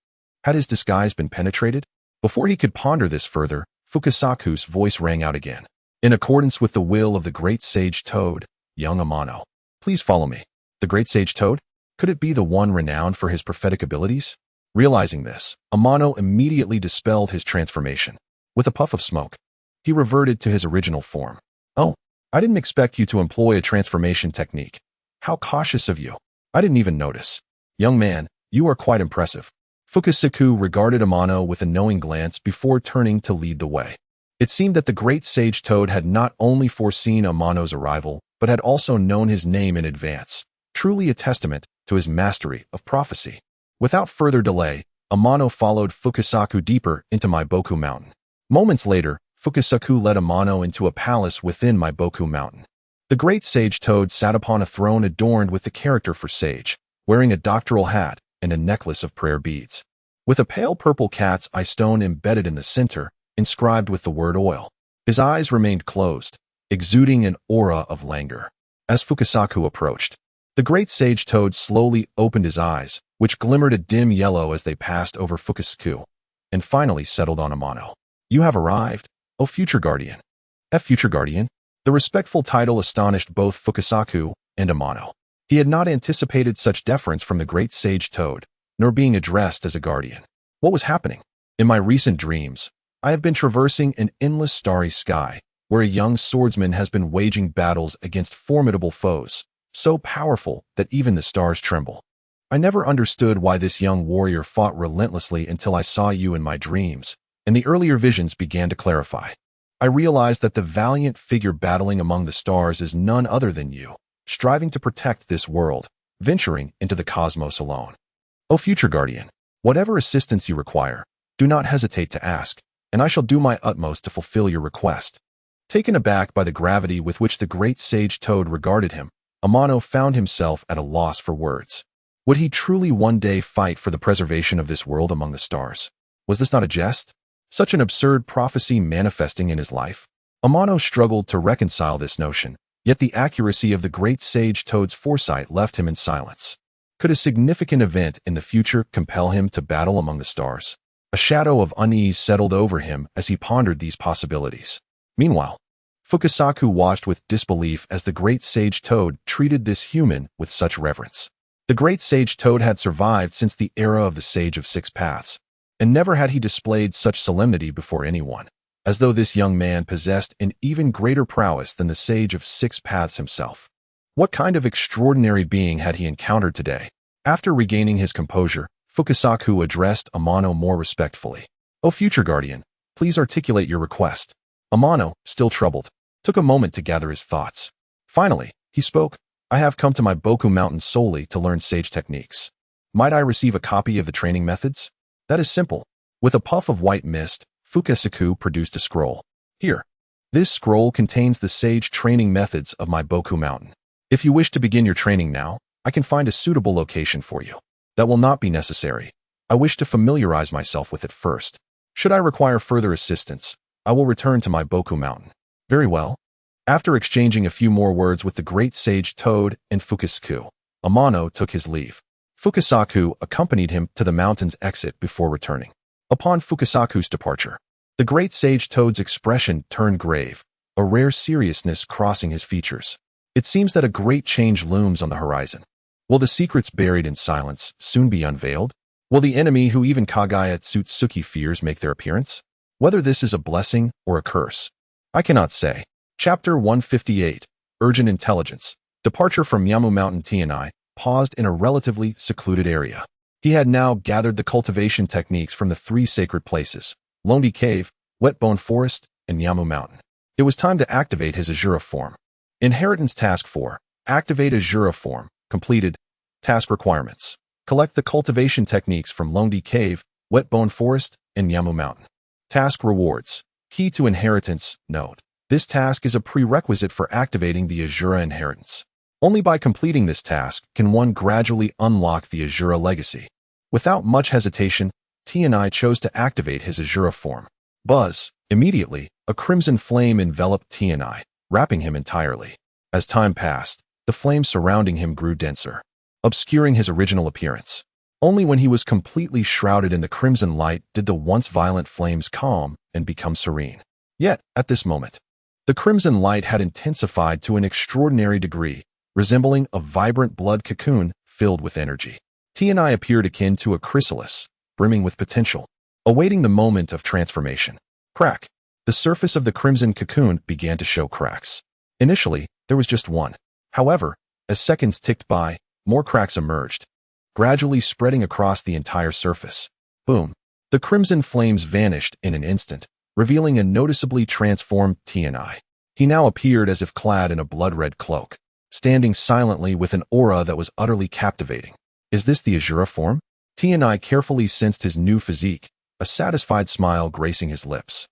Had his disguise been penetrated? Before he could ponder this further, Fukasaku's voice rang out again. In accordance with the will of the great sage Toad, young Amano. Please follow me. The great sage Toad? Could it be the one renowned for his prophetic abilities? Realizing this, Amano immediately dispelled his transformation. With a puff of smoke, he reverted to his original form. Oh, I didn't expect you to employ a transformation technique. How cautious of you. I didn't even notice. Young man, you are quite impressive. Fukasaku regarded Amano with a knowing glance before turning to lead the way. It seemed that the great sage Toad had not only foreseen Amano's arrival, but had also known his name in advance, truly a testament to his mastery of prophecy. Without further delay, Amano followed Fukasaku deeper into Maiboku Mountain. Moments later, Fukasaku led Amano into a palace within Maiboku Mountain. The great sage Toad sat upon a throne adorned with the character for sage, wearing a doctoral hat and a necklace of prayer beads. With a pale purple cat's eye stone embedded in the center, inscribed with the word oil. His eyes remained closed, exuding an aura of languor. As Fukasaku approached, the great sage toad slowly opened his eyes, which glimmered a dim yellow as they passed over Fukasaku, and finally settled on Amano. You have arrived, O future guardian. Future guardian? The respectful title astonished both Fukasaku and Amano. He had not anticipated such deference from the great sage toad, nor being addressed as a guardian. What was happening? In my recent dreams, I have been traversing an endless starry sky, where a young swordsman has been waging battles against formidable foes, so powerful that even the stars tremble. I never understood why this young warrior fought relentlessly until I saw you in my dreams, and the earlier visions began to clarify. I realized that the valiant figure battling among the stars is none other than you, striving to protect this world, venturing into the cosmos alone. O future guardian, whatever assistance you require, do not hesitate to ask, and I shall do my utmost to fulfill your request. Taken aback by the gravity with which the great sage toad regarded him, Amano found himself at a loss for words. Would he truly one day fight for the preservation of this world among the stars? Was this not a jest? Such an absurd prophecy manifesting in his life? Amano struggled to reconcile this notion, yet the accuracy of the great sage toad's foresight left him in silence. Could a significant event in the future compel him to battle among the stars? A shadow of unease settled over him as he pondered these possibilities. Meanwhile, Fukasaku watched with disbelief as the great sage toad treated this human with such reverence. The great sage toad had survived since the era of the Sage of Six Paths, and never had he displayed such solemnity before anyone, as though this young man possessed an even greater prowess than the Sage of Six Paths himself. What kind of extraordinary being had he encountered today? After regaining his composure, Fukasaku addressed Amano more respectfully. O future guardian, please articulate your request. Amano, still troubled, took a moment to gather his thoughts. Finally, he spoke. I have come to my Boku Mountain solely to learn sage techniques. Might I receive a copy of the training methods? That is simple. With a puff of white mist, Fukasaku produced a scroll. Here. This scroll contains the sage training methods of my Boku Mountain. If you wish to begin your training now, I can find a suitable location for you. That will not be necessary. I wish to familiarize myself with it first. Should I require further assistance, I will return to my Boku Mountain. Very well. After exchanging a few more words with the great sage toad and Fukasaku, Amano took his leave. Fukasaku accompanied him to the mountain's exit before returning. Upon Fukasaku's departure, the great sage toad's expression turned grave, a rare seriousness crossing his features. It seems that a great change looms on the horizon. Will the secrets buried in silence soon be unveiled? Will the enemy who even Kagaya Tsutsuki fears make their appearance? Whether this is a blessing or a curse, I cannot say. Chapter 158, Urgent Intelligence. Departure from Yamu Mountain. T&I paused in a relatively secluded area. He had now gathered the cultivation techniques from the three sacred places, Lonely Cave, Wetbone Forest, and Yamu Mountain. It was time to activate his Azura form. Inheritance Task 4. Activate Azura form. Completed. Task requirements. Collect the cultivation techniques from Lonely Cave, Wetbone Forest, and Yamu Mountain. Task rewards. Key to inheritance. Note. This task is a prerequisite for activating the Azura inheritance. Only by completing this task can one gradually unlock the Azura legacy. Without much hesitation, T&I chose to activate his Azura form. Buzz. Immediately, a crimson flame enveloped T&I, wrapping him entirely. As time passed, the flame surrounding him grew denser, obscuring his original appearance. Only when he was completely shrouded in the crimson light did the once violent flames calm and become serene. Yet, at this moment, the crimson light had intensified to an extraordinary degree, resembling a vibrant blood cocoon filled with energy. T&I appeared akin to a chrysalis, brimming with potential, awaiting the moment of transformation. Crack. The surface of the crimson cocoon began to show cracks. Initially, there was just one. However, as seconds ticked by, more cracks emerged, gradually spreading across the entire surface. Boom. The crimson flames vanished in an instant, revealing a noticeably transformed T&I. He now appeared as if clad in a blood-red cloak, standing silently with an aura that was utterly captivating. Is this the Azura form? T&I carefully sensed his new physique, a satisfied smile gracing his lips.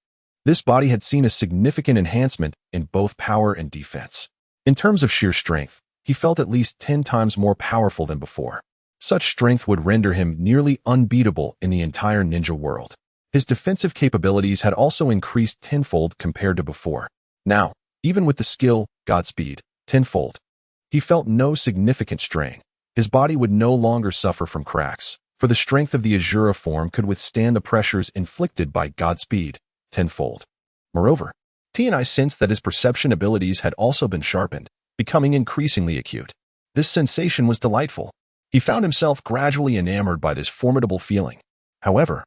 This body had seen a significant enhancement in both power and defense. In terms of sheer strength, he felt at least 10 times more powerful than before. Such strength would render him nearly unbeatable in the entire ninja world. His defensive capabilities had also increased tenfold compared to before. Now, even with the skill, Godspeed, tenfold. He felt no significant strain. His body would no longer suffer from cracks, for the strength of the Asura form could withstand the pressures inflicted by Godspeed tenfold. Moreover, Tianai sensed that his perception abilities had also been sharpened, becoming increasingly acute. This sensation was delightful. He found himself gradually enamored by this formidable feeling. However,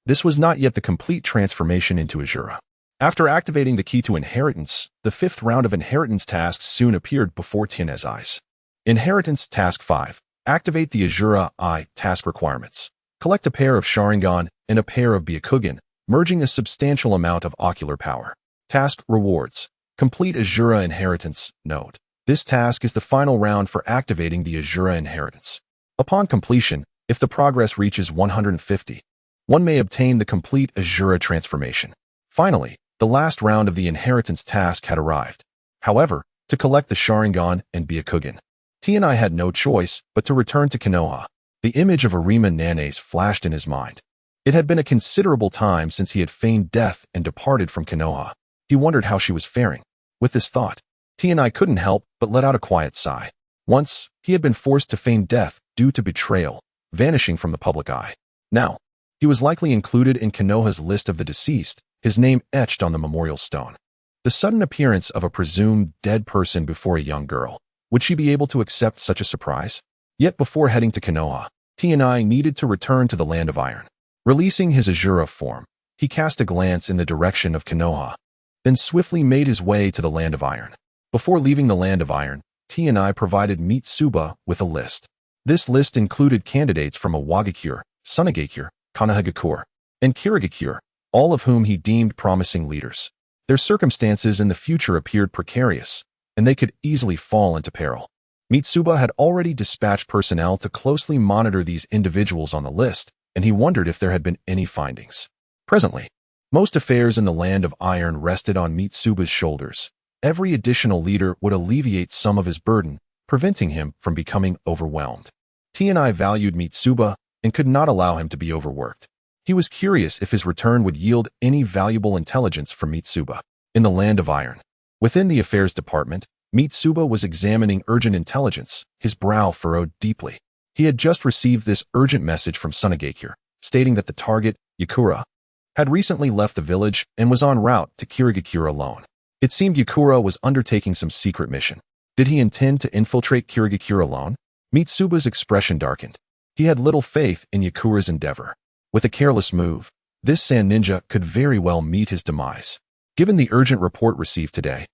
this was not yet the complete transformation into Asura. After activating the key to inheritance, the 5th round of inheritance tasks soon appeared before Tianai's eyes. Inheritance Task 5. Activate the Asura I task requirements. Collect a pair of Sharingan and a pair of Byakugan, merging a substantial amount of ocular power. Task Rewards. Complete Asura Inheritance. Note: this task is the final round for activating the Asura Inheritance. Upon completion, if the progress reaches 150, one may obtain the complete Asura transformation. Finally, the last round of the inheritance task had arrived. However, to collect the Sharingan and Byakugan, Tianai had no choice but to return to Konoha. The image of Arima Nanes flashed in his mind. It had been a considerable time since he had feigned death and departed from Konoha. He wondered how she was faring. With this thought, Tianai couldn't help but let out a quiet sigh. Once, he had been forced to feign death due to betrayal, vanishing from the public eye. Now, he was likely included in Konoha's list of the deceased, his name etched on the memorial stone. The sudden appearance of a presumed dead person before a young girl. Would she be able to accept such a surprise? Yet before heading to Konoha, Tianai needed to return to the Land of Iron. Releasing his Asura form, he cast a glance in the direction of Konoha, then swiftly made his way to the Land of Iron. Before leaving the Land of Iron, Tianai provided Mitsuba with a list. This list included candidates from Awagakure, Sunagakure, Konohagakure, and Kirigakure, all of whom he deemed promising leaders. Their circumstances in the future appeared precarious, and they could easily fall into peril. Mitsuba had already dispatched personnel to closely monitor these individuals on the list, and he wondered if there had been any findings. Presently, most affairs in the Land of Iron rested on Mitsuba's shoulders. Every additional leader would alleviate some of his burden, preventing him from becoming overwhelmed. Tianai valued Mitsuba and could not allow him to be overworked. He was curious if his return would yield any valuable intelligence from Mitsuba. In the Land of Iron, within the Affairs Department, Mitsuba was examining urgent intelligence, his brow furrowed deeply. He had just received this urgent message from Sunagakure, stating that the target, Yakura, had recently left the village and was en route to Kirigakure alone. It seemed Yakura was undertaking some secret mission. Did he intend to infiltrate Kirigakure alone? Mitsuba's expression darkened. He had little faith in Yakura's endeavor. With a careless move, this sand ninja could very well meet his demise. Given the urgent report received today,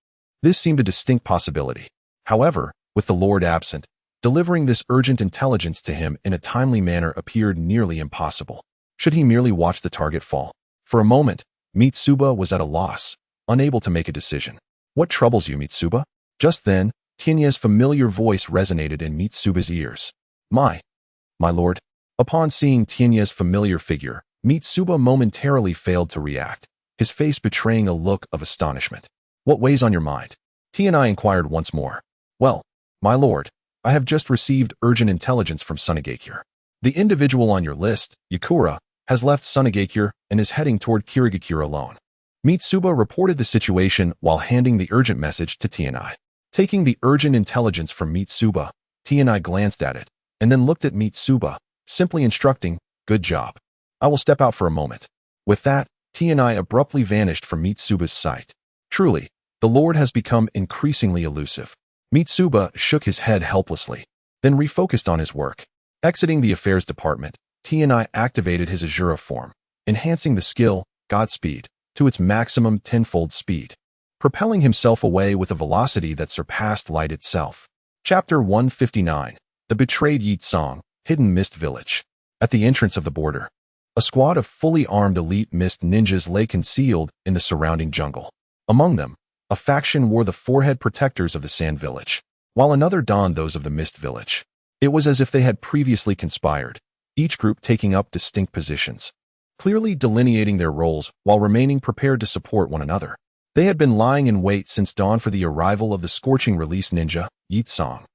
this seemed a distinct possibility. However, with the Lord absent, delivering this urgent intelligence to him in a timely manner appeared nearly impossible. Should he merely watch the target fall? For a moment, Mitsuba was at a loss, unable to make a decision. What troubles you, Mitsuba? Just then, Tianya's familiar voice resonated in Mitsuba's ears. My lord. Upon seeing Tianya's familiar figure, Mitsuba momentarily failed to react, his face betraying a look of astonishment. What weighs on your mind? Tianai inquired once more. Well, my lord, I have just received urgent intelligence from Sunagakure. The individual on your list, Yakura, has left Sunagakure and is heading toward Kirigakure alone. Mitsuba reported the situation while handing the urgent message to Tianai. Taking the urgent intelligence from Mitsuba, Tianai glanced at it, and then looked at Mitsuba, simply instructing, "Good job. I will step out for a moment." With that, Tianai abruptly vanished from Mitsuba's sight. Truly, the Lord has become increasingly elusive. Mitsuba shook his head helplessly, then refocused on his work. Exiting the Affairs Department, Tianai activated his Asura form, enhancing the skill, Godspeed, to its maximum tenfold speed, propelling himself away with a velocity that surpassed light itself. Chapter 159. The Betrayed Yi Tsang, Hidden Mist Village. At the entrance of the border, a squad of fully armed elite mist ninjas lay concealed in the surrounding jungle. Among them, a faction wore the forehead protectors of the Sand Village, while another donned those of the Mist Village. It was as if they had previously conspired, each group taking up distinct positions, clearly delineating their roles while remaining prepared to support one another. They had been lying in wait since dawn for the arrival of the scorching release ninja, Yi Tsang,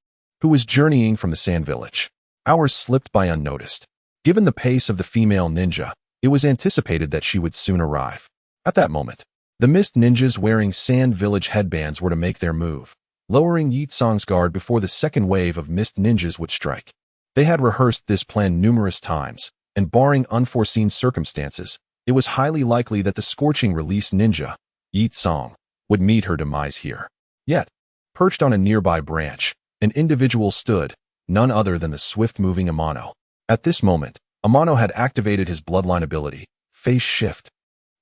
who was journeying from the Sand Village. Hours slipped by unnoticed. Given the pace of the female ninja, it was anticipated that she would soon arrive. At that moment, the mist ninjas wearing Sand Village headbands were to make their move. lowering Yi Song's guard before the second wave of mist ninjas would strike. They had rehearsed this plan numerous times, and barring unforeseen circumstances, it was highly likely that the scorching release ninja, Yi Song, would meet her demise here. Yet, perched on a nearby branch, an individual stood, none other than the swift-moving Amano. At this moment, Amano had activated his bloodline ability, Phase Shift,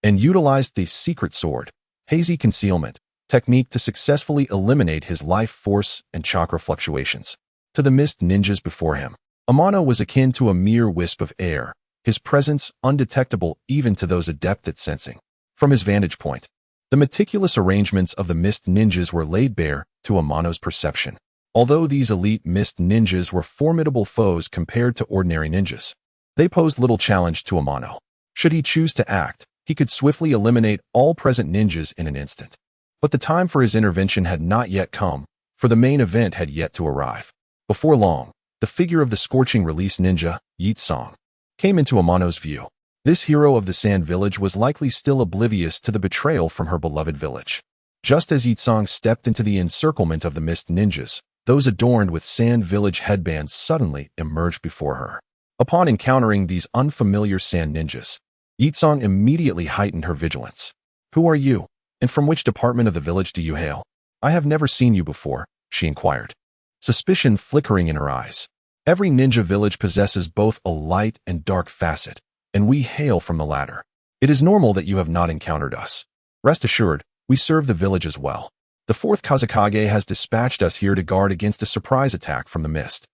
and utilized the secret sword, Hazy Concealment, technique to successfully eliminate his life force and chakra fluctuations. To the mist ninjas before him, Amano was akin to a mere wisp of air, his presence undetectable even to those adept at sensing. From his vantage point, the meticulous arrangements of the mist ninjas were laid bare to Amano's perception. Although these elite mist ninjas were formidable foes compared to ordinary ninjas, they posed little challenge to Amano. Should he choose to act, he could swiftly eliminate all present ninjas in an instant. But the time for his intervention had not yet come, for the main event had yet to arrive. Before long, the figure of the scorching release ninja, Yi Song, came into Amano's view. This hero of the Sand Village was likely still oblivious to the betrayal from her beloved village. Just as Yi Song stepped into the encirclement of the mist ninjas, those adorned with Sand Village headbands suddenly emerged before her. Upon encountering these unfamiliar sand ninjas, Yi Song immediately heightened her vigilance. "Who are you, and from which department of the village do you hail? I have never seen you before," she inquired, suspicion flickering in her eyes. Every ninja village possesses both a light and dark facet, and we hail from the latter. It is normal that you have not encountered us. Rest assured, we serve the village as well. The 4th Kazekage has dispatched us here to guard against a surprise attack from the mist.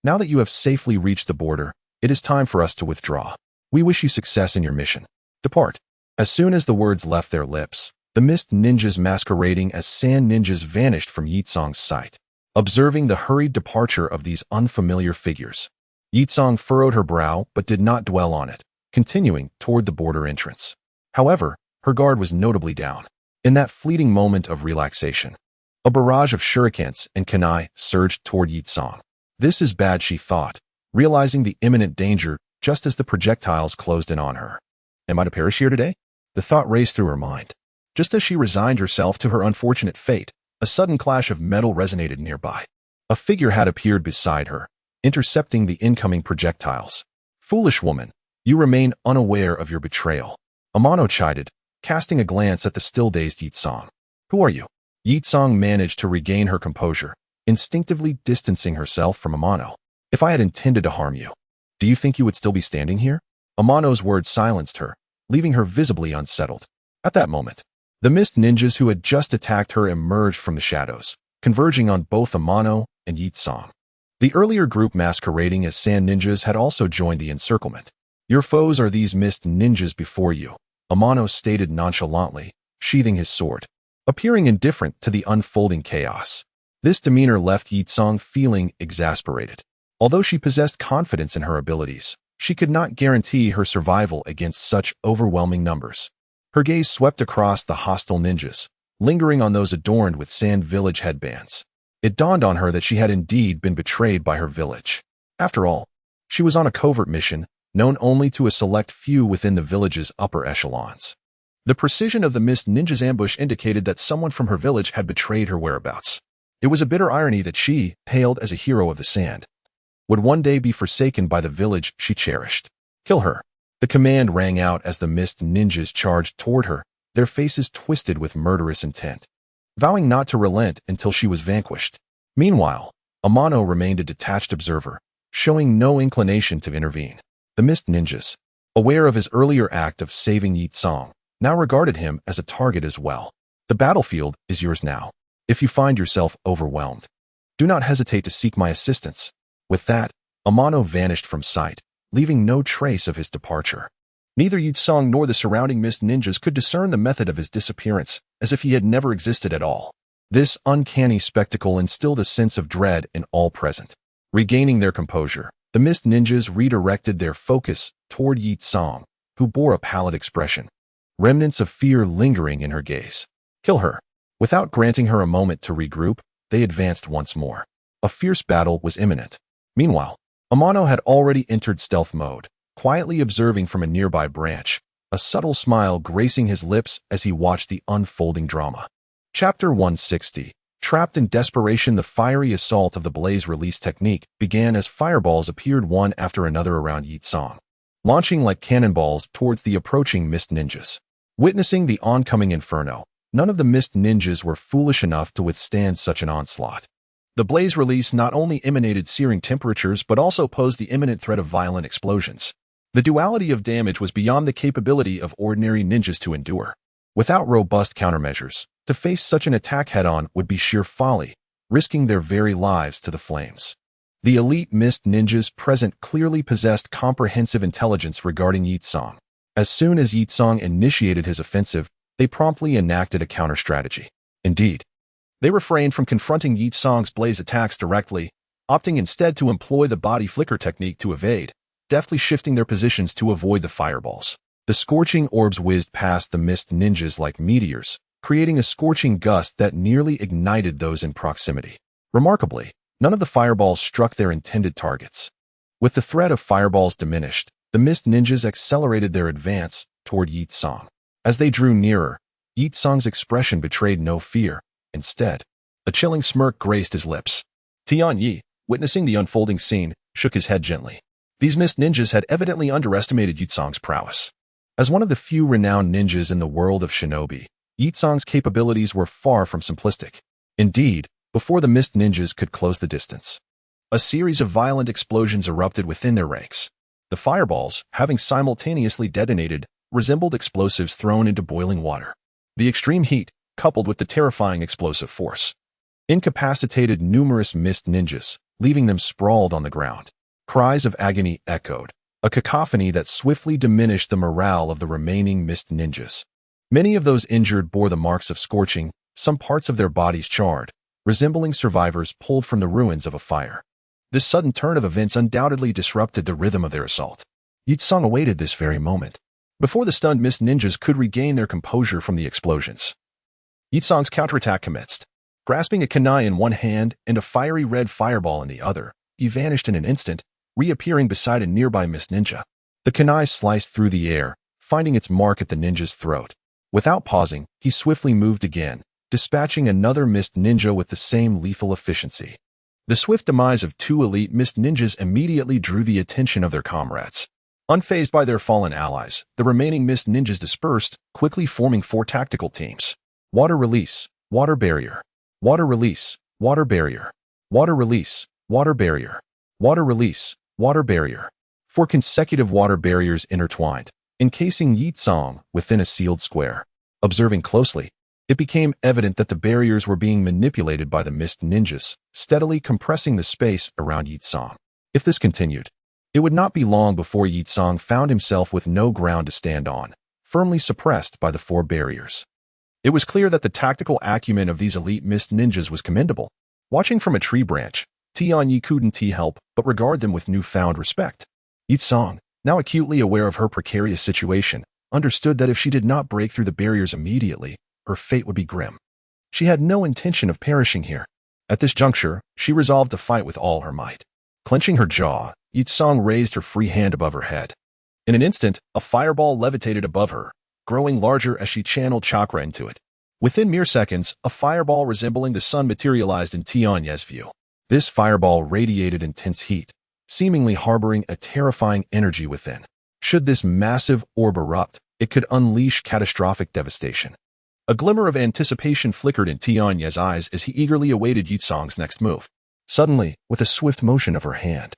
Now that you have safely reached the border, it is time for us to withdraw. We wish you success in your mission. Depart." As soon as the words left their lips, the mist ninjas masquerading as sand ninjas vanished from Yi Song's sight. Observing the hurried departure of these unfamiliar figures, Yi Song furrowed her brow but did not dwell on it, continuing toward the border entrance. However, her guard was notably down. In that fleeting moment of relaxation, a barrage of shurikens and kunai surged toward Yi Song. "This is bad," she thought, realizing the imminent danger just as the projectiles closed in on her. "Am I to perish here today?" The thought raced through her mind. Just as she resigned herself to her unfortunate fate, a sudden clash of metal resonated nearby. A figure had appeared beside her, intercepting the incoming projectiles. "Foolish woman, you remain unaware of your betrayal," Amano chided, casting a glance at the still-dazed Yi Song. "Who are you?" Yi Song managed to regain her composure, instinctively distancing herself from Amano. "If I had intended to harm you, do you think you would still be standing here?" Amano's words silenced her, leaving her visibly unsettled. At that moment, the mist ninjas who had just attacked her emerged from the shadows, converging on both Amano and Yi Song. The earlier group masquerading as sand ninjas had also joined the encirclement. "Your foes are these mist ninjas before you," Amano stated nonchalantly, sheathing his sword, appearing indifferent to the unfolding chaos. This demeanor left Yi Song feeling exasperated. Although she possessed confidence in her abilities, she could not guarantee her survival against such overwhelming numbers. Her gaze swept across the hostile ninjas, lingering on those adorned with Sand Village headbands. It dawned on her that she had indeed been betrayed by her village. After all, she was on a covert mission, known only to a select few within the village's upper echelons. The precision of the mist ninja's ambush indicated that someone from her village had betrayed her whereabouts. It was a bitter irony that she, hailed as a hero of the sand, would one day be forsaken by the village she cherished. "Kill her." The command rang out as the mist ninjas charged toward her, their faces twisted with murderous intent, vowing not to relent until she was vanquished. Meanwhile, Amano remained a detached observer, showing no inclination to intervene. The mist ninjas, aware of his earlier act of saving Yi Song, now regarded him as a target as well. "The battlefield is yours now. If you find yourself overwhelmed, do not hesitate to seek my assistance." With that, Amano vanished from sight, leaving no trace of his departure. Neither Yi Song nor the surrounding mist ninjas could discern the method of his disappearance, as if he had never existed at all. This uncanny spectacle instilled a sense of dread in all present. Regaining their composure, the mist ninjas redirected their focus toward Yi Song, who bore a pallid expression, remnants of fear lingering in her gaze. "Kill her." Without granting her a moment to regroup, they advanced once more. A fierce battle was imminent. Meanwhile, Amano had already entered stealth mode, quietly observing from a nearby branch, a subtle smile gracing his lips as he watched the unfolding drama. Chapter 160. Trapped in desperation, the fiery assault of the blaze release technique began as fireballs appeared one after another around Yi Tsang, launching like cannonballs towards the approaching mist ninjas. Witnessing the oncoming inferno, none of the mist ninjas were foolish enough to withstand such an onslaught. The blaze release not only emanated searing temperatures but also posed the imminent threat of violent explosions. The duality of damage was beyond the capability of ordinary ninjas to endure. Without robust countermeasures, to face such an attack head-on would be sheer folly, risking their very lives to the flames. The elite mist ninjas present clearly possessed comprehensive intelligence regarding Yi Tsang. As soon as Yi Tsang initiated his offensive, they promptly enacted a counter-strategy. Indeed, they refrained from confronting Yi Tsang's blaze attacks directly, opting instead to employ the body flicker technique to evade, deftly shifting their positions to avoid the fireballs. The scorching orbs whizzed past the mist ninjas like meteors, creating a scorching gust that nearly ignited those in proximity. Remarkably, none of the fireballs struck their intended targets. With the threat of fireballs diminished, the mist ninjas accelerated their advance toward Yi Tsang. As they drew nearer, Yi Tsang's expression betrayed no fear. Instead, a chilling smirk graced his lips. Tian Yi, witnessing the unfolding scene, shook his head gently. These mist ninjas had evidently underestimated Yi Tsang's prowess. As one of the few renowned ninjas in the world of shinobi, Yi Tsang's capabilities were far from simplistic. Indeed, before the mist ninjas could close the distance, a series of violent explosions erupted within their ranks. The fireballs, having simultaneously detonated, resembled explosives thrown into boiling water. The extreme heat, coupled with the terrifying explosive force, incapacitated numerous mist ninjas, leaving them sprawled on the ground. Cries of agony echoed, a cacophony that swiftly diminished the morale of the remaining mist ninjas. Many of those injured bore the marks of scorching, some parts of their bodies charred, resembling survivors pulled from the ruins of a fire. This sudden turn of events undoubtedly disrupted the rhythm of their assault. Yi Tsang awaited this very moment. Before the stunned mist ninjas could regain their composure from the explosions, Yi Tsang's counterattack commenced. Grasping a kunai in one hand and a fiery red fireball in the other, he vanished in an instant, reappearing beside a nearby mist ninja. The kunai sliced through the air, finding its mark at the ninja's throat. Without pausing, he swiftly moved again, dispatching another mist ninja with the same lethal efficiency. The swift demise of two elite mist ninjas immediately drew the attention of their comrades. Unfazed by their fallen allies, the remaining mist ninjas dispersed, quickly forming 4 tactical teams. Water release, water barrier. Water release, water barrier. Water release, water barrier. Water release, water barrier. 4 consecutive water barriers intertwined, encasing Yi Tsang within a sealed square. Observing closely, it became evident that the barriers were being manipulated by the mist ninjas, steadily compressing the space around Yi Tsang. If this continued, it would not be long before Yi Tsang found himself with no ground to stand on, firmly suppressed by the 4 barriers. It was clear that the tactical acumen of these elite mist ninjas was commendable. Watching from a tree branch, Tian Yi couldn't help but regard them with newfound respect. Yi Tsang, now acutely aware of her precarious situation, understood that if she did not break through the barriers immediately, her fate would be grim. She had no intention of perishing here. At this juncture, she resolved to fight with all her might. Clenching her jaw, Yi Tsang raised her free hand above her head. In an instant, a fireball levitated above her, growing larger as she channeled chakra into it. Within mere seconds, a fireball resembling the sun materialized in Tian Yi's view. This fireball radiated intense heat, seemingly harboring a terrifying energy within. Should this massive orb erupt, it could unleash catastrophic devastation. A glimmer of anticipation flickered in Tian Yi's eyes as he eagerly awaited Yi Tsang's next move. Suddenly, with a swift motion of her hand,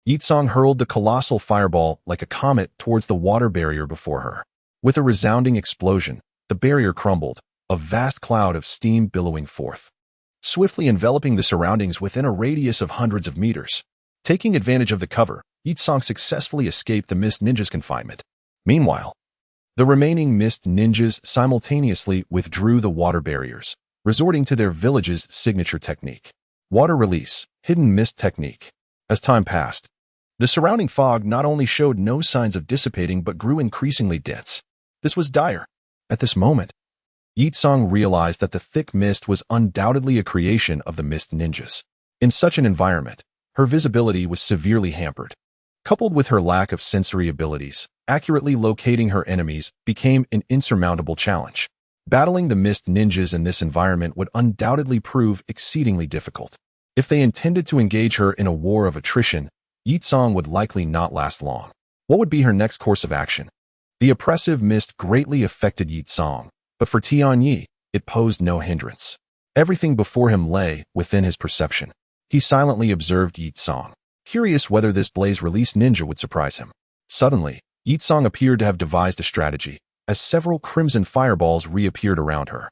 Yi Tsang hurled the colossal fireball like a comet towards the water barrier before her. With a resounding explosion, the barrier crumbled, a vast cloud of steam billowing forth, swiftly enveloping the surroundings within a radius of hundreds of meters. Taking advantage of the cover, Yi Tsang successfully escaped the mist ninjas' confinement. Meanwhile, the remaining mist ninjas simultaneously withdrew the water barriers, resorting to their village's signature technique, water release, hidden mist technique. As time passed, the surrounding fog not only showed no signs of dissipating but grew increasingly dense. This was dire. At this moment, Yi Tsang realized that the thick mist was undoubtedly a creation of the mist ninjas. In such an environment, her visibility was severely hampered. Coupled with her lack of sensory abilities, accurately locating her enemies became an insurmountable challenge. Battling the mist ninjas in this environment would undoubtedly prove exceedingly difficult. If they intended to engage her in a war of attrition, Yi Tsong would likely not last long. What would be her next course of action? The oppressive mist greatly affected Yi Tsong, but for Tianyi, it posed no hindrance. Everything before him lay within his perception. He silently observed Yi Tsong, curious whether this blaze-release ninja would surprise him. Suddenly, Yi Tsong appeared to have devised a strategy, as several crimson fireballs reappeared around her.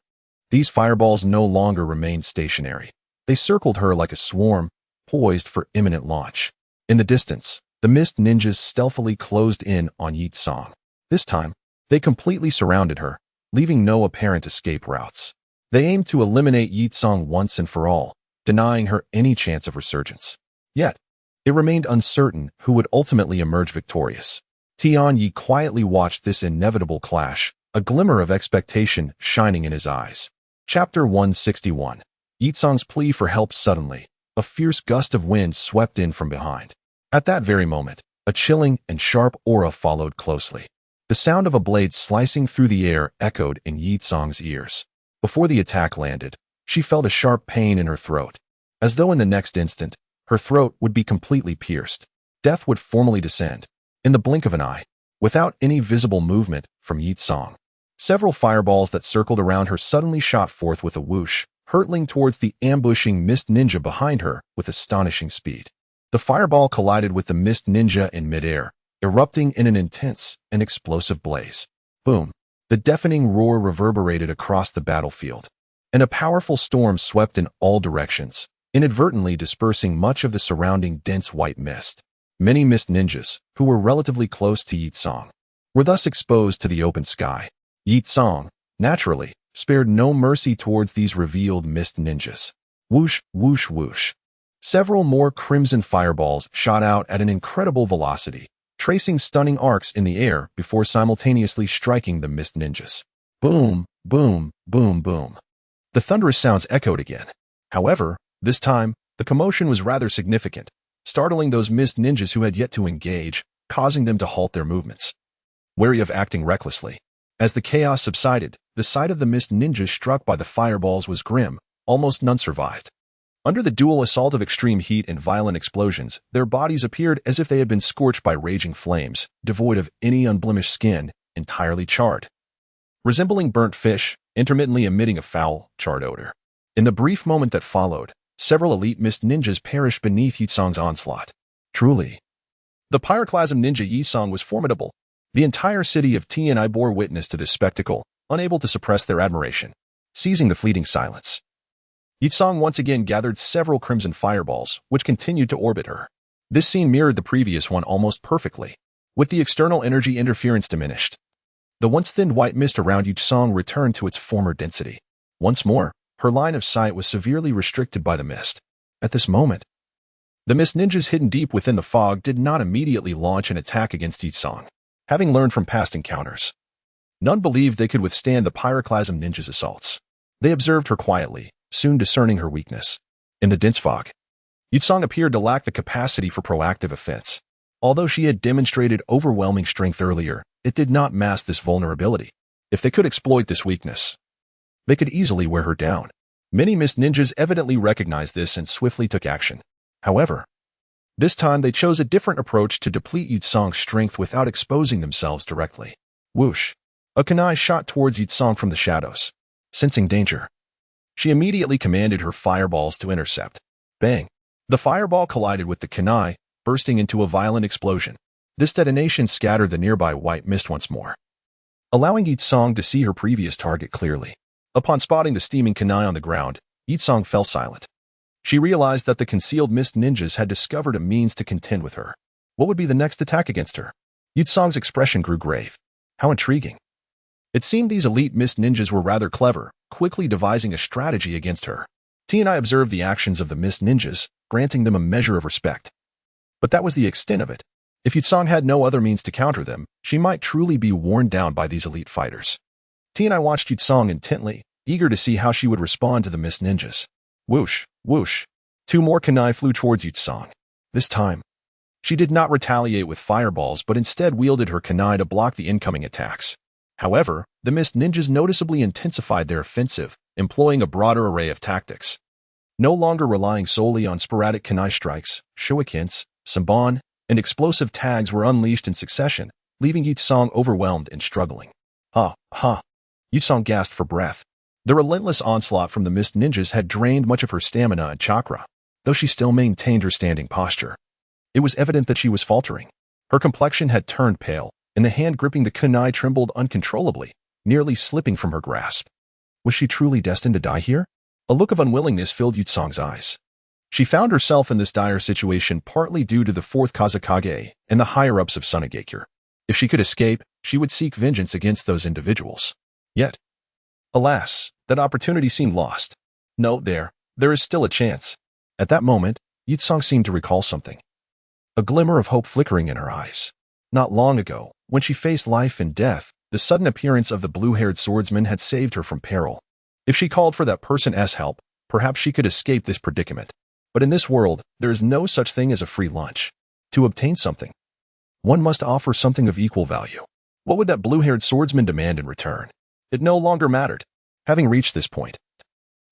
These fireballs no longer remained stationary. They circled her like a swarm, poised for imminent launch. In the distance, the mist ninjas stealthily closed in on Yi Tsong. This time, they completely surrounded her, leaving no apparent escape routes. They aimed to eliminate Yi Tsong once and for all, denying her any chance of resurgence. Yet, it remained uncertain who would ultimately emerge victorious. Tianyi quietly watched this inevitable clash, a glimmer of expectation shining in his eyes. Chapter 161. Yi Tsong's plea for help. Suddenly, a fierce gust of wind swept in from behind. At that very moment, a chilling and sharp aura followed closely. The sound of a blade slicing through the air echoed in Yi Tsong's ears. Before the attack landed, she felt a sharp pain in her throat, as though in the next instant, her throat would be completely pierced. Death would formally descend, in the blink of an eye, without any visible movement from Yi Tsong. Several fireballs that circled around her suddenly shot forth with a whoosh, hurtling towards the ambushing mist ninja behind her with astonishing speed. The fireball collided with the mist ninja in midair, erupting in an intense and explosive blaze. Boom! The deafening roar reverberated across the battlefield, and a powerful storm swept in all directions, inadvertently dispersing much of the surrounding dense white mist. Many mist ninjas, who were relatively close to Yi Tsong, were thus exposed to the open sky. Yi Tsong, naturally, spared no mercy towards these revealed mist ninjas. Whoosh, whoosh, whoosh. Several more crimson fireballs shot out at an incredible velocity, tracing stunning arcs in the air before simultaneously striking the mist ninjas. Boom, boom, boom, boom. The thunderous sounds echoed again. However, this time, the commotion was rather significant, startling those mist ninjas who had yet to engage, causing them to halt their movements, wary of acting recklessly. As the chaos subsided, the sight of the mist ninjas struck by the fireballs was grim. Almost none survived. Under the dual assault of extreme heat and violent explosions, their bodies appeared as if they had been scorched by raging flames, devoid of any unblemished skin, entirely charred, resembling burnt fish, intermittently emitting a foul, charred odor. In the brief moment that followed, several elite mist ninjas perished beneath Yi Tsong's onslaught. Truly, the pyroclasm ninja Yi Tsong was formidable. The entire city of Tianyi bore witness to this spectacle, unable to suppress their admiration. Seizing the fleeting silence, Yi Tsong once again gathered several crimson fireballs, which continued to orbit her. This scene mirrored the previous one almost perfectly, with the external energy interference diminished. The once thin white mist around Yi Tsong returned to its former density. Once more, her line of sight was severely restricted by the mist. At this moment, the mist ninjas hidden deep within the fog did not immediately launch an attack against Yi Tsong, having learned from past encounters. None believed they could withstand the pyroclasm ninja's assaults. They observed her quietly, soon discerning her weakness. In the dense fog, Yi Tsong appeared to lack the capacity for proactive offense. Although she had demonstrated overwhelming strength earlier, it did not mask this vulnerability. If they could exploit this weakness, they could easily wear her down. Many mist ninjas evidently recognized this and swiftly took action. However, this time they chose a different approach to deplete Yi Tsong's strength without exposing themselves directly. Whoosh! A kunai shot towards Yi Tsong from the shadows. Sensing danger, she immediately commanded her fireballs to intercept. Bang! The fireball collided with the kunai, bursting into a violent explosion. This detonation scattered the nearby white mist once more, allowing Yi Tsong to see her previous target clearly. Upon spotting the steaming kunai on the ground, Yi Tsong fell silent. She realized that the concealed mist ninjas had discovered a means to contend with her. What would be the next attack against her? Yi Tsong's expression grew grave. How intriguing. It seemed these elite mist ninjas were rather clever, quickly devising a strategy against her. Tianyi observed the actions of the mist ninjas, granting them a measure of respect. But that was the extent of it. If Yi Tsong had no other means to counter them, she might truly be worn down by these elite fighters. Tianyi watched Yi Tsong intently, eager to see how she would respond to the mist ninjas. Whoosh, whoosh. Two more kunai flew towards Yi Tsong. This time, she did not retaliate with fireballs but instead wielded her kunai to block the incoming attacks. However, the mist ninjas noticeably intensified their offensive, employing a broader array of tactics. No longer relying solely on sporadic kunai strikes, shurikens, senbon, and explosive tags were unleashed in succession, leaving Yutsong overwhelmed and struggling. Yutsong gasped for breath. The relentless onslaught from the mist ninjas had drained much of her stamina and chakra, though she still maintained her standing posture. It was evident that she was faltering. Her complexion had turned pale, and the hand gripping the kunai trembled uncontrollably, nearly slipping from her grasp. Was she truly destined to die here? A look of unwillingness filled Yutsong's eyes. She found herself in this dire situation partly due to the fourth Kazekage and the higher-ups of Sunagakure. If she could escape, she would seek vengeance against those individuals. Yet, alas, that opportunity seemed lost. No, there is still a chance. At that moment, Yutsong seemed to recall something. A glimmer of hope flickering in her eyes. Not long ago, when she faced life and death, the sudden appearance of the blue-haired swordsman had saved her from peril. If she called for that person's help, perhaps she could escape this predicament. But in this world, there is no such thing as a free lunch. To obtain something, one must offer something of equal value. What would that blue-haired swordsman demand in return? It no longer mattered. Having reached this point,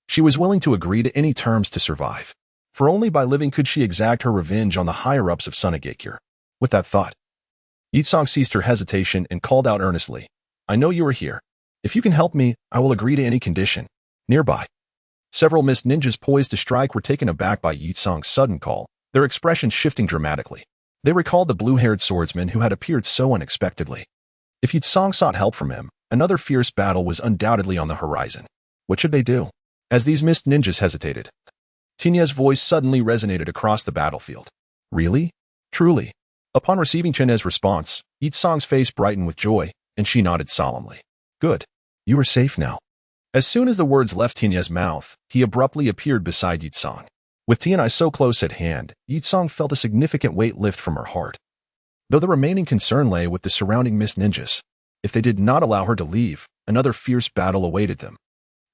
she was willing to agree to any terms to survive. For only by living could she exact her revenge on the higher-ups of Sunagakure. With that thought, Yutsong ceased her hesitation and called out earnestly, "I know you are here. If you can help me, I will agree to any condition." Nearby, several mist ninjas poised to strike were taken aback by Yutsong's sudden call, their expressions shifting dramatically. They recalled the blue-haired swordsman who had appeared so unexpectedly. If Yutsong sought help from him, another fierce battle was undoubtedly on the horizon. What should they do? As these mist ninjas hesitated, Tinya's voice suddenly resonated across the battlefield. Really? Truly? Upon receiving Chen's response, Yutsong's face brightened with joy, and she nodded solemnly. Good. You are safe now. As soon as the words left Tinya's mouth, he abruptly appeared beside Yutsong. With Tianai so close at hand, Yutsong felt a significant weight lift from her heart. Though the remaining concern lay with the surrounding mist ninjas, if they did not allow her to leave, another fierce battle awaited them.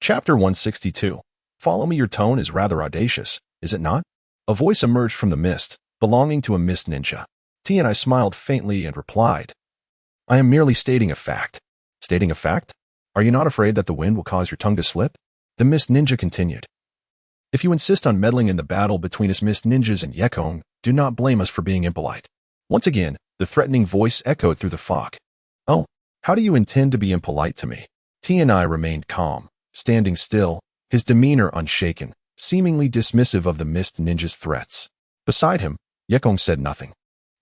Chapter 162. Follow me. Your tone is rather audacious, is it not? A voice emerged from the mist, belonging to a mist ninja. Tianai smiled faintly and replied, "I am merely stating a fact." Stating a fact? Are you not afraid that the wind will cause your tongue to slip? The mist ninja continued. If you insist on meddling in the battle between us mist ninjas and Gekko, do not blame us for being impolite. Once again, the threatening voice echoed through the fog. Oh, how do you intend to be impolite to me? Tianai remained calm, standing still, his demeanor unshaken, seemingly dismissive of the mist ninja's threats. Beside him, Gekko said nothing,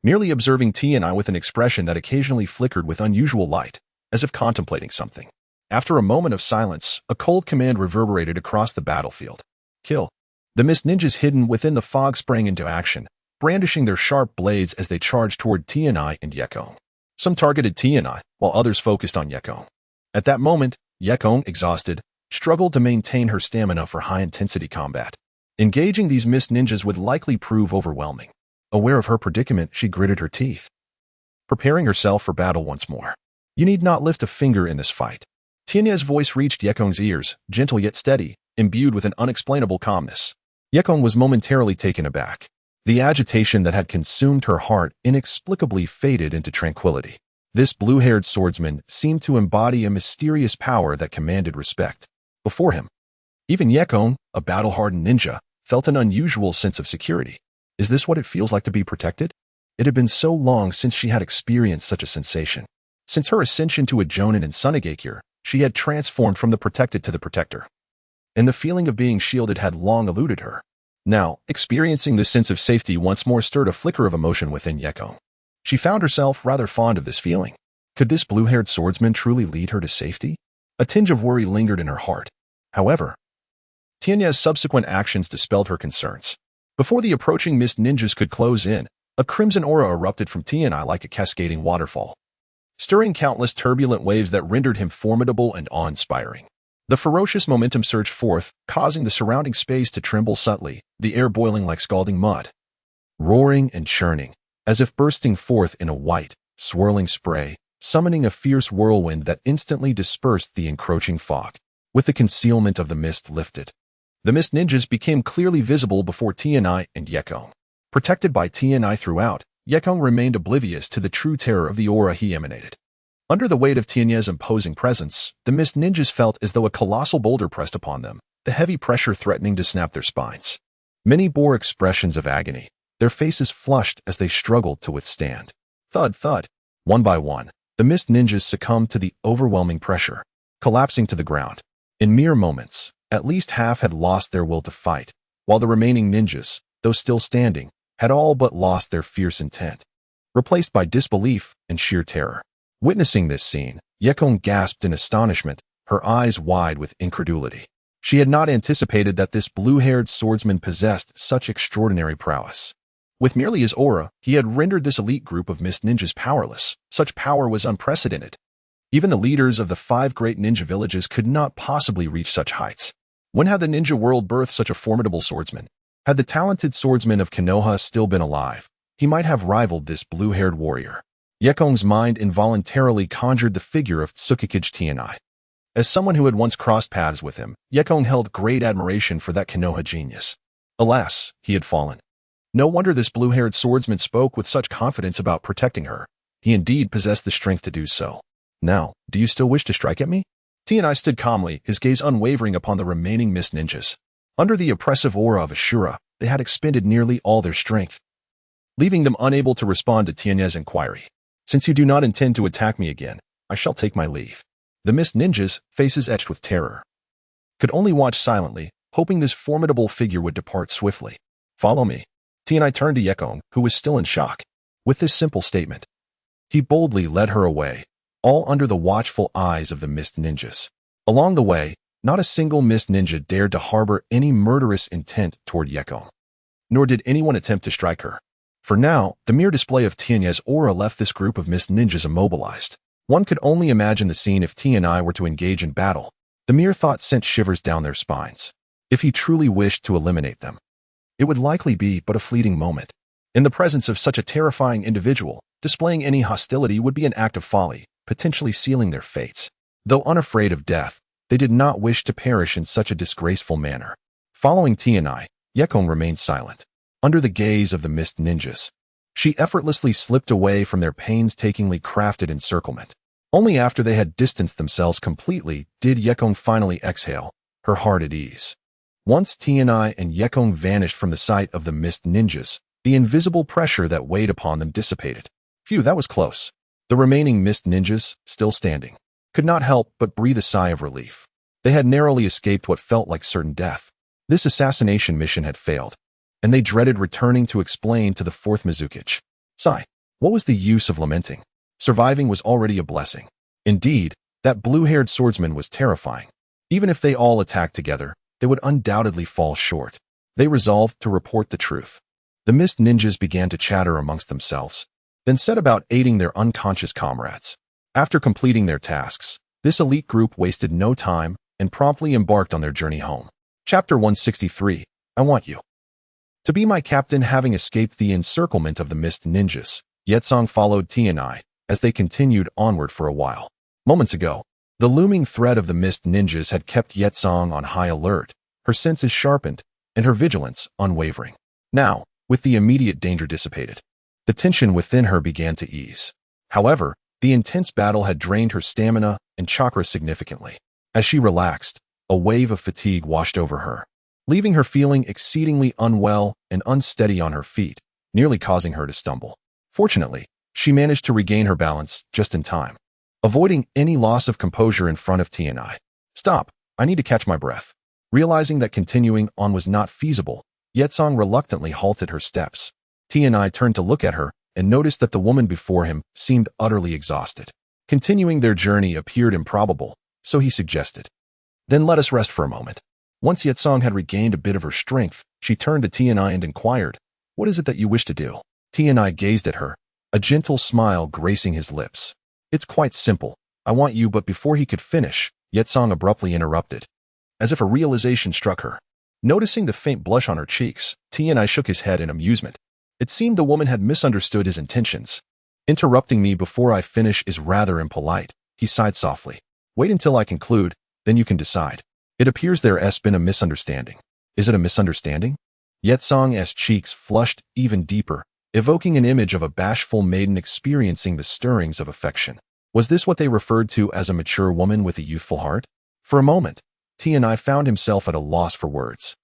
merely observing Tianai with an expression that occasionally flickered with unusual light, as if contemplating something. After a moment of silence, a cold command reverberated across the battlefield. Kill. The mist ninjas hidden within the fog sprang into action, brandishing their sharp blades as they charged toward Tianai and Gekko. Some targeted Tianai, while others focused on Gekko. At that moment, Gekko, exhausted, struggled to maintain her stamina for high-intensity combat. Engaging these mist ninjas would likely prove overwhelming. Aware of her predicament, she gritted her teeth, preparing herself for battle once more. You need not lift a finger in this fight. Tinya's voice reached Gekko's ears, gentle yet steady, imbued with an unexplainable calmness. Gekko was momentarily taken aback. The agitation that had consumed her heart inexplicably faded into tranquility. This blue-haired swordsman seemed to embody a mysterious power that commanded respect. Before him, even Gekko, a battle-hardened ninja, felt an unusual sense of security. Is this what it feels like to be protected? It had been so long since she had experienced such a sensation. Since her ascension to a jonin in Sunagakure, she had transformed from the protected to the protector. And the feeling of being shielded had long eluded her. Now, experiencing this sense of safety once more stirred a flicker of emotion within Gekko. She found herself rather fond of this feeling. Could this blue-haired swordsman truly lead her to safety? A tinge of worry lingered in her heart. However, Tinya's subsequent actions dispelled her concerns. Before the approaching mist ninjas could close in, a crimson aura erupted from Tianai like a cascading waterfall, stirring countless turbulent waves that rendered him formidable and awe-inspiring. The ferocious momentum surged forth, causing the surrounding space to tremble subtly, the air boiling like scalding mud, roaring and churning, as if bursting forth in a white, swirling spray, summoning a fierce whirlwind that instantly dispersed the encroaching fog. With the concealment of the mist lifted, the mist ninjas became clearly visible before Tianai and Gekko. Protected by Tianai throughout, Gekko remained oblivious to the true terror of the aura he emanated. Under the weight of Tianya's imposing presence, the mist ninjas felt as though a colossal boulder pressed upon them, the heavy pressure threatening to snap their spines. Many bore expressions of agony, their faces flushed as they struggled to withstand. Thud, thud. One by one, the mist ninjas succumbed to the overwhelming pressure, collapsing to the ground. In mere moments, at least half had lost their will to fight, while the remaining ninjas, though still standing, had all but lost their fierce intent, replaced by disbelief and sheer terror. Witnessing this scene, Gekko gasped in astonishment, her eyes wide with incredulity. She had not anticipated that this blue-haired swordsman possessed such extraordinary prowess. With merely his aura, he had rendered this elite group of mist ninjas powerless. Such power was unprecedented. Even the leaders of the 5 great ninja villages could not possibly reach such heights. When had the ninja world birthed such a formidable swordsman? Had the talented swordsman of Konoha still been alive, he might have rivaled this blue-haired warrior. Gekko's mind involuntarily conjured the figure of Tsukikage Tianai. As someone who had once crossed paths with him, Gekko held great admiration for that Konoha genius. Alas, he had fallen. No wonder this blue-haired swordsman spoke with such confidence about protecting her. He indeed possessed the strength to do so. Now, do you still wish to strike at me? Tianai stood calmly, his gaze unwavering upon the remaining mist ninjas. Under the oppressive aura of Ashura, they had expended nearly all their strength, leaving them unable to respond to Tiany's inquiry. Since you do not intend to attack me again, I shall take my leave. The mist ninjas, faces etched with terror, could only watch silently, hoping this formidable figure would depart swiftly. Follow me. Tianai turned to Gekko, who was still in shock. With this simple statement, he boldly led her away, all under the watchful eyes of the mist ninjas. Along the way, not a single mist ninja dared to harbor any murderous intent toward Gekko, nor did anyone attempt to strike her. For now, the mere display of Tianya's aura left this group of mist ninjas immobilized. One could only imagine the scene if Tianai were to engage in battle. The mere thought sent shivers down their spines. If he truly wished to eliminate them, it would likely be but a fleeting moment. In the presence of such a terrifying individual, displaying any hostility would be an act of folly, potentially sealing their fates. Though unafraid of death, they did not wish to perish in such a disgraceful manner. Following Tianai, Gekko remained silent. Under the gaze of the mist ninjas, she effortlessly slipped away from their painstakingly crafted encirclement. Only after they had distanced themselves completely did Gekko finally exhale, her heart at ease. Once Tianai and Gekko vanished from the sight of the mist ninjas, the invisible pressure that weighed upon them dissipated. Phew, that was close. The remaining mist ninjas, still standing, could not help but breathe a sigh of relief. They had narrowly escaped what felt like certain death. This assassination mission had failed, and they dreaded returning to explain to the 4th Mizukage. Sigh. What was the use of lamenting? Surviving was already a blessing. Indeed, that blue-haired swordsman was terrifying. Even if they all attacked together, they would undoubtedly fall short. They resolved to report the truth. The mist ninjas began to chatter amongst themselves, then set about aiding their unconscious comrades. After completing their tasks, this elite group wasted no time and promptly embarked on their journey home. Chapter 163, I Want You. To be my captain. Having escaped the encirclement of the mist ninjas, Yetsong followed Tianai as they continued onward for a while. Moments ago, the looming threat of the mist ninjas had kept Yetsong on high alert, her senses sharpened, and her vigilance unwavering. Now, with the immediate danger dissipated, the tension within her began to ease. However, the intense battle had drained her stamina and chakra significantly. As she relaxed, a wave of fatigue washed over her, leaving her feeling exceedingly unwell and unsteady on her feet, nearly causing her to stumble. Fortunately, she managed to regain her balance just in time, avoiding any loss of composure in front of Tianai. Stop, I need to catch my breath. Realizing that continuing on was not feasible, Yetsong reluctantly halted her steps. Tianai turned to look at her and noticed that the woman before him seemed utterly exhausted. Continuing their journey appeared improbable, so he suggested, "Then let us rest for a moment." Once Yetsong had regained a bit of her strength, she turned to Tianai and inquired, "What is it that you wish to do?" Tianai gazed at her, a gentle smile gracing his lips. "It's quite simple. I want you." But before he could finish, Yetsong abruptly interrupted, as if a realization struck her. Noticing the faint blush on her cheeks, Tianai shook his head in amusement. It seemed the woman had misunderstood his intentions. "Interrupting me before I finish is rather impolite," he sighed softly. "Wait until I conclude, then you can decide. It appears there has been a misunderstanding." "Is it a misunderstanding?" Yetsong's cheeks flushed even deeper, evoking an image of a bashful maiden experiencing the stirrings of affection. Was this what they referred to as a mature woman with a youthful heart? For a moment, Tianai found himself at a loss for words.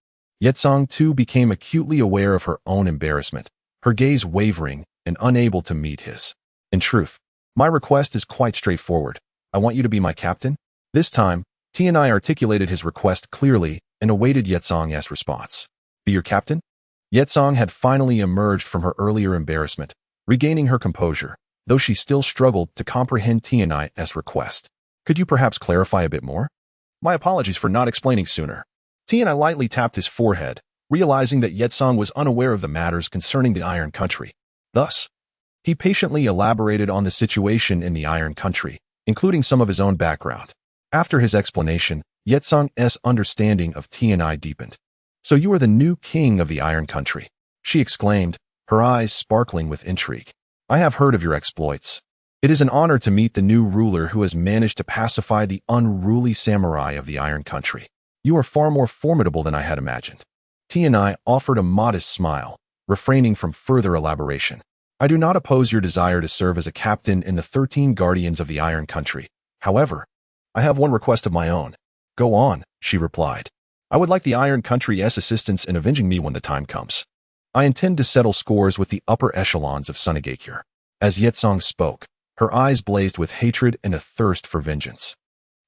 Yetsong too became acutely aware of her own embarrassment, her gaze wavering and unable to meet his. In truth, my request is quite straightforward. I want you to be my captain. This time, Tianai articulated his request clearly and awaited Yetsong's response. Be your captain? Yetsong had finally emerged from her earlier embarrassment, regaining her composure, though she still struggled to comprehend Tianai's request. Could you perhaps clarify a bit more? My apologies for not explaining sooner. Tianai lightly tapped his forehead, realizing that Yetsong was unaware of the matters concerning the Iron Country. Thus, he patiently elaborated on the situation in the Iron Country, including some of his own background. After his explanation, Yetsong's understanding of Tianai deepened. So you are the new king of the Iron Country, she exclaimed, her eyes sparkling with intrigue. I have heard of your exploits. It is an honor to meet the new ruler who has managed to pacify the unruly samurai of the Iron Country. You are far more formidable than I had imagined. Tianai offered a modest smile, refraining from further elaboration. I do not oppose your desire to serve as a captain in the 13 Guardians of the Iron Country. However, I have one request of my own. Go on, she replied. I would like the Iron Country's assistance in avenging me when the time comes. I intend to settle scores with the upper echelons of Sunagakure. As Yetsong spoke, her eyes blazed with hatred and a thirst for vengeance,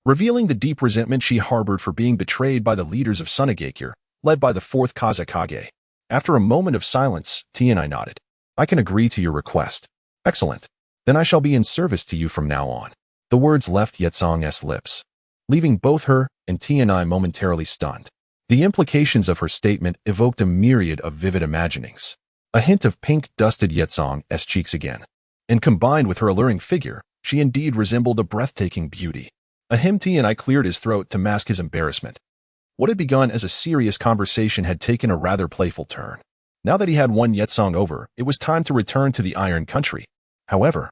revealing the deep resentment she harbored for being betrayed by the leaders of Sunagakure, led by the 4th Kazekage. After a moment of silence, Tianai nodded. I can agree to your request. Excellent. Then I shall be in service to you from now on. The words left Yetsong's lips, leaving both her and Tianai momentarily stunned. The implications of her statement evoked a myriad of vivid imaginings. A hint of pink dusted Yetsong's cheeks again, and combined with her alluring figure, she indeed resembled a breathtaking beauty. Tianai cleared his throat to mask his embarrassment. What had begun as a serious conversation had taken a rather playful turn. Now that he had won Yetsong over, it was time to return to the Iron Country. However,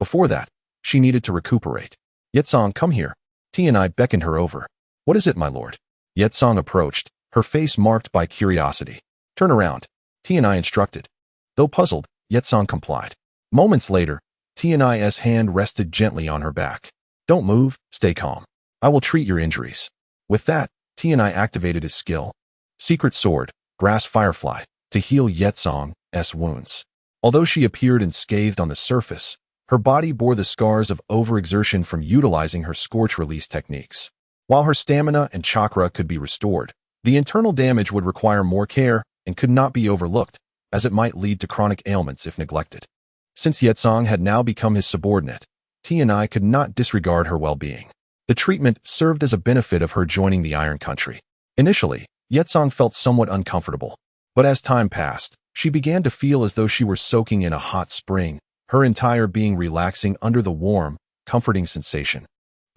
before that, she needed to recuperate. Yetsong, come here. Tianai beckoned her over. What is it, my lord? Yetsong approached, her face marked by curiosity. Turn around, Tianai instructed. Though puzzled, Yetsong complied. Moments later, Tianai's hand rested gently on her back. Don't move, stay calm. I will treat your injuries. With that, Tianai activated his skill, Secret Sword, Grass Firefly, to heal Yetsong's wounds. Although she appeared unscathed on the surface, her body bore the scars of overexertion from utilizing her scorch release techniques. While her stamina and chakra could be restored, the internal damage would require more care and could not be overlooked, as it might lead to chronic ailments if neglected. Since Yetsong had now become his subordinate, Tianai could not disregard her well-being. The treatment served as a benefit of her joining the Iron Country. Initially, Yetsong felt somewhat uncomfortable, but as time passed, she began to feel as though she were soaking in a hot spring, her entire being relaxing under the warm, comforting sensation,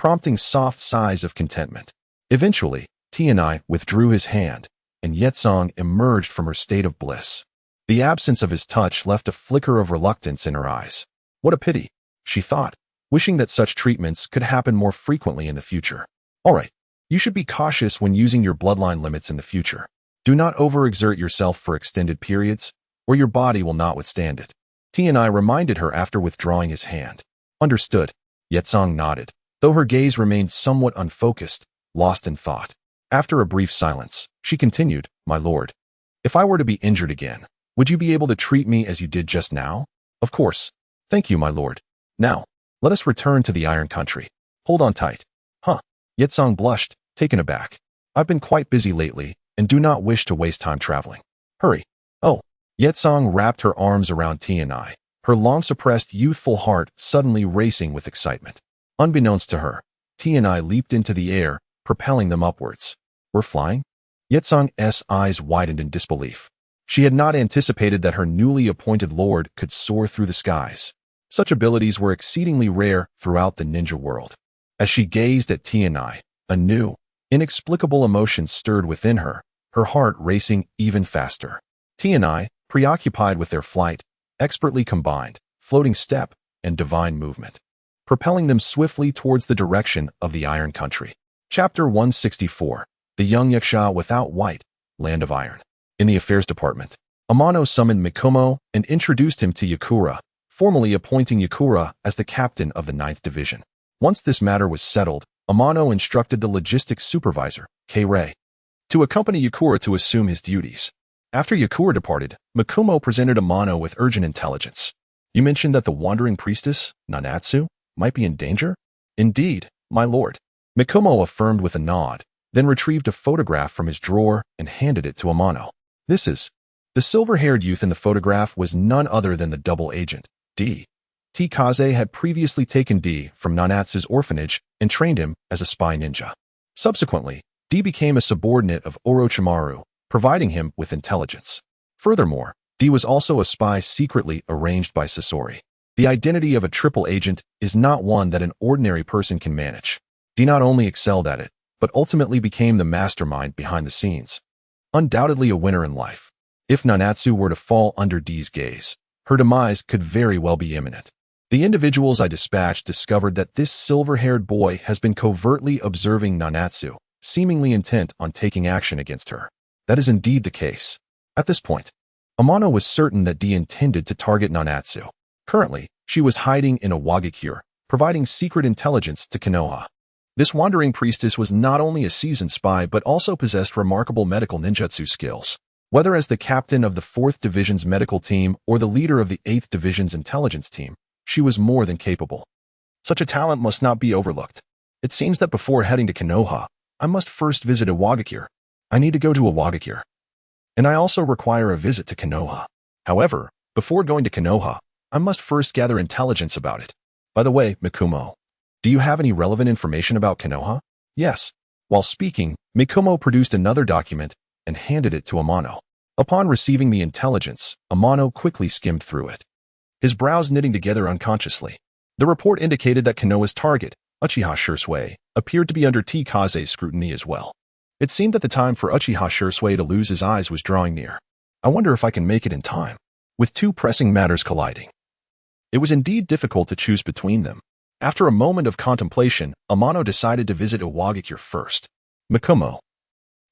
prompting soft sighs of contentment. Eventually, Tianai withdrew his hand, and Yetsong emerged from her state of bliss. The absence of his touch left a flicker of reluctance in her eyes. What a pity, she thought, wishing that such treatments could happen more frequently in the future. All right, you should be cautious when using your bloodline limits in the future. Do not overexert yourself for extended periods, or your body will not withstand it. Tianai reminded her after withdrawing his hand. Understood, Yetsong nodded, though her gaze remained somewhat unfocused, lost in thought. After a brief silence, she continued, My lord, if I were to be injured again, would you be able to treat me as you did just now? Of course. Thank you, my lord. Now, let us return to the Iron Country. Hold on tight. Huh. Yetsong blushed, taken aback. I've been quite busy lately, and do not wish to waste time traveling. Hurry. Oh. Yetsong wrapped her arms around Tianai, her long-suppressed youthful heart suddenly racing with excitement. Unbeknownst to her, Tianai leaped into the air, propelling them upwards. We're flying? Yetsong's eyes widened in disbelief. She had not anticipated that her newly appointed lord could soar through the skies. Such abilities were exceedingly rare throughout the ninja world. As she gazed at Tianai, a new, inexplicable emotion stirred within her, her heart racing even faster. Tianai, preoccupied with their flight, expertly combined floating step and divine movement, propelling them swiftly towards the direction of the Iron Country. Chapter 164. The Young Yaksha Without White, Land of Iron. In the Affairs Department, Amano summoned Mikumo and introduced him to Yakura, formally appointing Yakura as the captain of the 9th Division. Once this matter was settled, Amano instructed the logistics supervisor, K-Ray, to accompany Yakura to assume his duties. After Yakura departed, Mikumo presented Amano with urgent intelligence. You mentioned that the wandering priestess, Nanatsu, might be in danger? Indeed, my lord. Mikumo affirmed with a nod, then retrieved a photograph from his drawer and handed it to Amano. This is... The silver-haired youth in the photograph was none other than the double agent, D. Tikaze had previously taken D from Nanatsu's orphanage and trained him as a spy ninja. Subsequently, D became a subordinate of Orochimaru, providing him with intelligence. Furthermore, D was also a spy secretly arranged by Sasori. The identity of a triple agent is not one that an ordinary person can manage. D not only excelled at it, but ultimately became the mastermind behind the scenes. Undoubtedly a winner in life. If Nanatsu were to fall under D's gaze, her demise could very well be imminent. The individuals I dispatched discovered that this silver-haired boy has been covertly observing Nanatsu, seemingly intent on taking action against her. That is indeed the case. At this point, Amano was certain that D intended to target Nanatsu. Currently, she was hiding in a Wagakure, providing secret intelligence to Konoha. This wandering priestess was not only a seasoned spy but also possessed remarkable medical ninjutsu skills. Whether as the captain of the 4th Division's medical team or the leader of the 8th Division's intelligence team, she was more than capable. Such a talent must not be overlooked. It seems that before heading to Konoha, I must first visit a Wagakure. I need to go to a Wagakure. And I also require a visit to Konoha. However, before going to Konoha, I must first gather intelligence about it. By the way, Mikumo, do you have any relevant information about Konoha? Yes. While speaking, Mikumo produced another document and handed it to Amano. Upon receiving the intelligence, Amano quickly skimmed through it, his brows knitting together unconsciously. The report indicated that Konoha's target, Uchiha Shursui, appeared to be under Tikaze's scrutiny as well. It seemed that the time for Uchiha Shursui to lose his eyes was drawing near. I wonder if I can make it in time. With two pressing matters colliding, it was indeed difficult to choose between them. After a moment of contemplation, Amano decided to visit Iwagakure first. Mikumo,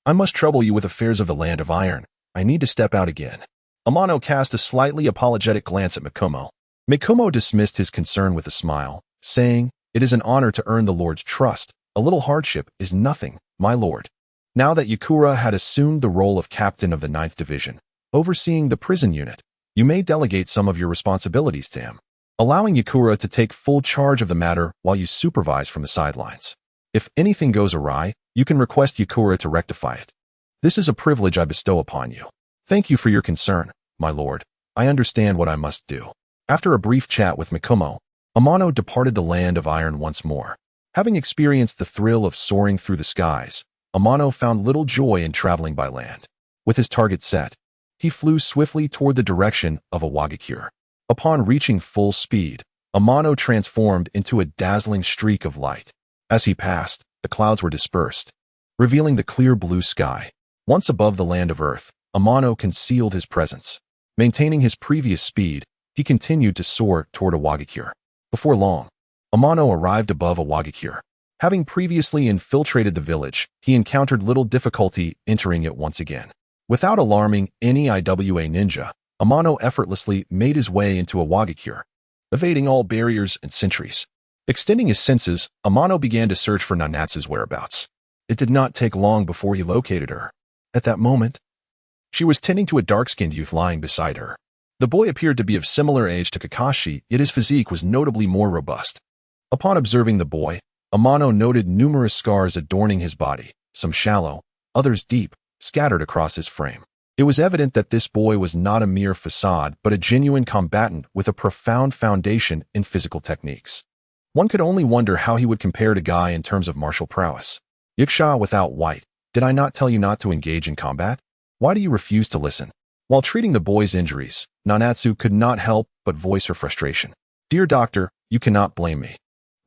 I must trouble you with affairs of the Land of Iron. I need to step out again. Amano cast a slightly apologetic glance at Mikumo. Mikumo dismissed his concern with a smile, saying, It is an honor to earn the Lord's trust. A little hardship is nothing, my lord. Now that Yakura had assumed the role of captain of the 9th Division, overseeing the prison unit, you may delegate some of your responsibilities to him, allowing Yakura to take full charge of the matter while you supervise from the sidelines. If anything goes awry, you can request Yakura to rectify it. This is a privilege I bestow upon you. Thank you for your concern, my lord. I understand what I must do. After a brief chat with Mikumo, Amano departed the Land of Iron once more. Having experienced the thrill of soaring through the skies, Amano found little joy in traveling by land. With his target set, he flew swiftly toward the direction of a Wagakure. Upon reaching full speed, Amano transformed into a dazzling streak of light. As he passed, the clouds were dispersed, revealing the clear blue sky. Once above the land of Earth, Amano concealed his presence. Maintaining his previous speed, he continued to soar toward a Wagakure. Before long, Amano arrived above a Wagakure. Having previously infiltrated the village, he encountered little difficulty entering it once again. Without alarming any IWA ninja, Amano effortlessly made his way into a Wagakure, evading all barriers and sentries. Extending his senses, Amano began to search for Nanatsu's whereabouts. It did not take long before he located her. At that moment, she was tending to a dark-skinned youth lying beside her. The boy appeared to be of similar age to Kakashi, yet his physique was notably more robust. Upon observing the boy, Amano noted numerous scars adorning his body, some shallow, others deep, scattered across his frame. It was evident that this boy was not a mere facade but a genuine combatant with a profound foundation in physical techniques. One could only wonder how he would compare to Guy in terms of martial prowess. Yiksha without white, did I not tell you not to engage in combat? Why do you refuse to listen? While treating the boy's injuries, Nanatsu could not help but voice her frustration. Dear doctor, you cannot blame me.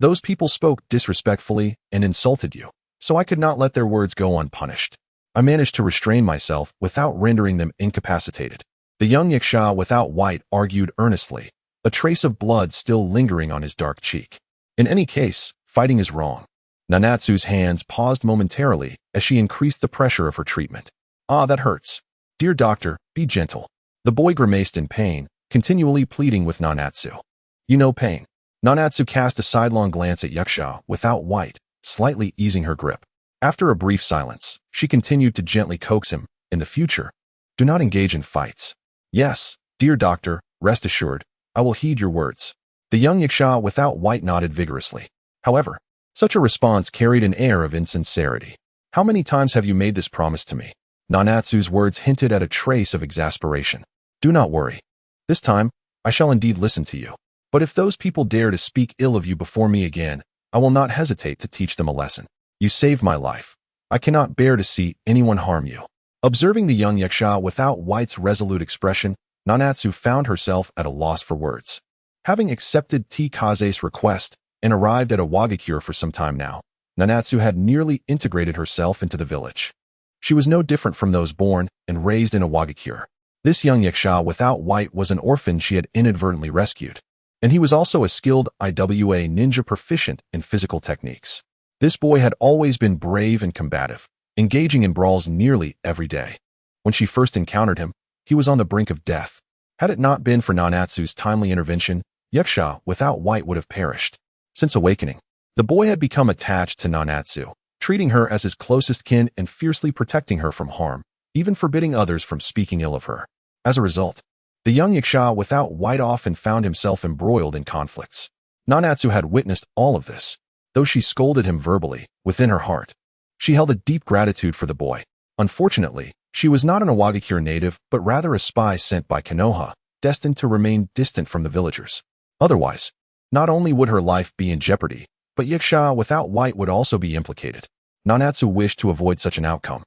Those people spoke disrespectfully and insulted you, so I could not let their words go unpunished. I managed to restrain myself without rendering them incapacitated. The young Yiksha without white argued earnestly, a trace of blood still lingering on his dark cheek. In any case, fighting is wrong. Nanatsu's hands paused momentarily as she increased the pressure of her treatment. Ah, that hurts. Dear doctor, be gentle. The boy grimaced in pain, continually pleading with Nanatsu. You know pain. Nanatsu cast a sidelong glance at Yaksha without white, slightly easing her grip. After a brief silence, she continued to gently coax him. In the future, do not engage in fights. Yes, dear doctor, rest assured, I will heed your words. The young Yaksha without white nodded vigorously. However, such a response carried an air of insincerity. How many times have you made this promise to me? Nanatsu's words hinted at a trace of exasperation. Do not worry. This time, I shall indeed listen to you. But if those people dare to speak ill of you before me again, I will not hesitate to teach them a lesson. You saved my life. I cannot bear to see anyone harm you. Observing the young Yaksha without white's resolute expression, Nanatsu found herself at a loss for words. Having accepted T-Kaze's request and arrived at a Wagakure for some time now, Nanatsu had nearly integrated herself into the village. She was no different from those born and raised in a Wagakure. This young Yaksha without white was an orphan she had inadvertently rescued, and he was also a skilled IWA ninja proficient in physical techniques. This boy had always been brave and combative, engaging in brawls nearly every day. When she first encountered him, he was on the brink of death. Had it not been for Nanatsu's timely intervention, Yaksha without white would have perished. Since awakening, the boy had become attached to Nanatsu, treating her as his closest kin and fiercely protecting her from harm, even forbidding others from speaking ill of her. As a result, the young Yaksha without white often found himself embroiled in conflicts. Nanatsu had witnessed all of this. Though she scolded him verbally, within her heart, she held a deep gratitude for the boy. Unfortunately, she was not an Wagakure native, but rather a spy sent by Konoha, destined to remain distant from the villagers. Otherwise, not only would her life be in jeopardy, but Yaksha without white would also be implicated. Nanatsu wished to avoid such an outcome,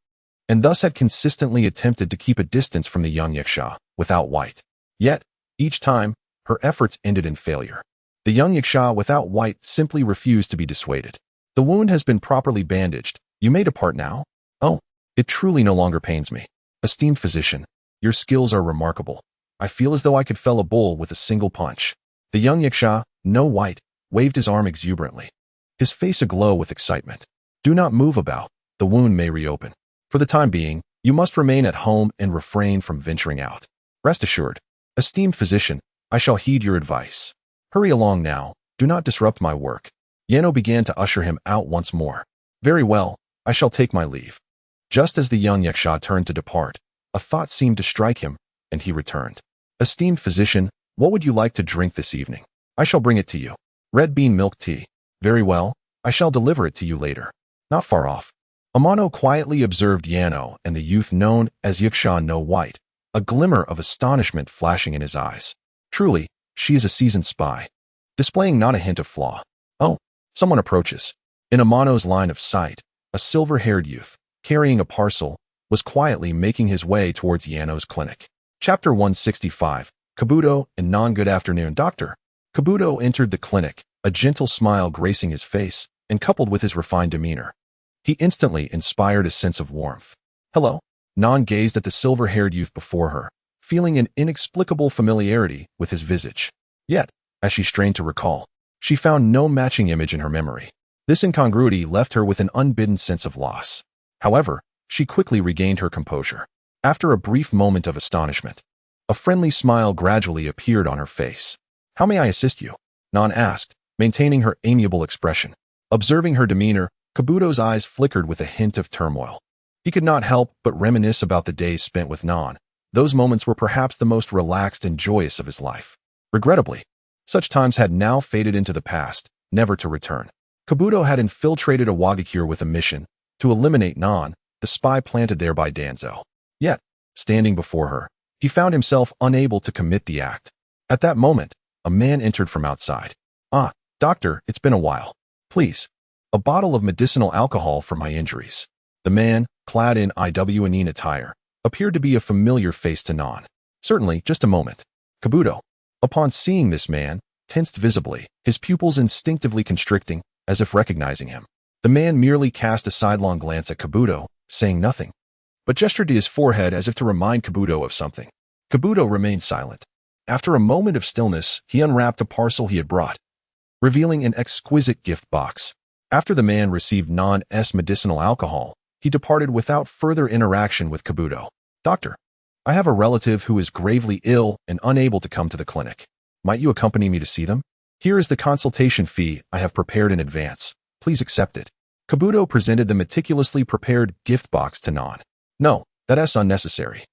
and thus had consistently attempted to keep a distance from the young Yaksha without white. Yet, each time, her efforts ended in failure. The young Yaksha without white simply refused to be dissuaded. The wound has been properly bandaged. You may depart now. Oh, it truly no longer pains me. Esteemed physician, your skills are remarkable. I feel as though I could fell a bull with a single punch. The young Yaksha, no white, waved his arm exuberantly, his face aglow with excitement. Do not move about. The wound may reopen. For the time being, you must remain at home and refrain from venturing out. Rest assured, esteemed physician, I shall heed your advice. Hurry along now. Do not disrupt my work. Yano began to usher him out once more. Very well, I shall take my leave. Just as the young Yaksha turned to depart, a thought seemed to strike him, and he returned. Esteemed physician, what would you like to drink this evening? I shall bring it to you. Red bean milk tea. Very well, I shall deliver it to you later. Not far off. Amano quietly observed Yano and the youth known as Yaksha no White, a glimmer of astonishment flashing in his eyes. Truly, she is a seasoned spy, displaying not a hint of flaw. Oh, someone approaches. In Amano's line of sight, a silver-haired youth, carrying a parcel, was quietly making his way towards Yano's clinic. Chapter 165, Kabuto and Non-Good Afternoon Doctor. Kabuto entered the clinic, a gentle smile gracing his face, and coupled with his refined demeanor, he instantly inspired a sense of warmth. Hello. Non gazed at the silver-haired youth before her, feeling an inexplicable familiarity with his visage. Yet, as she strained to recall, she found no matching image in her memory. This incongruity left her with an unbidden sense of loss. However, she quickly regained her composure. After a brief moment of astonishment, a friendly smile gradually appeared on her face. How may I assist you? Non asked, maintaining her amiable expression. Observing her demeanor, Kabuto's eyes flickered with a hint of turmoil. He could not help but reminisce about the days spent with Non. Those moments were perhaps the most relaxed and joyous of his life. Regrettably, such times had now faded into the past, never to return. Kabuto had infiltrated a Wagakure with a mission to eliminate Non, the spy planted there by Danzo. Yet, standing before her, he found himself unable to commit the act. At that moment, a man entered from outside. Ah, doctor, it's been a while. Please, a bottle of medicinal alcohol for my injuries. The man, clad in IWNE attire, appeared to be a familiar face to Non. Certainly, just a moment. Kabuto, upon seeing this man, tensed visibly, his pupils instinctively constricting, as if recognizing him. The man merely cast a sidelong glance at Kabuto, saying nothing, but gestured to his forehead as if to remind Kabuto of something. Kabuto remained silent. After a moment of stillness, he unwrapped a parcel he had brought, revealing an exquisite gift box. After the man received Non-S medicinal alcohol, he departed without further interaction with Kabuto. Doctor, I have a relative who is gravely ill and unable to come to the clinic. Might you accompany me to see them? Here is the consultation fee I have prepared in advance. Please accept it. Kabuto presented the meticulously prepared gift box to Nan. No, that's unnecessary.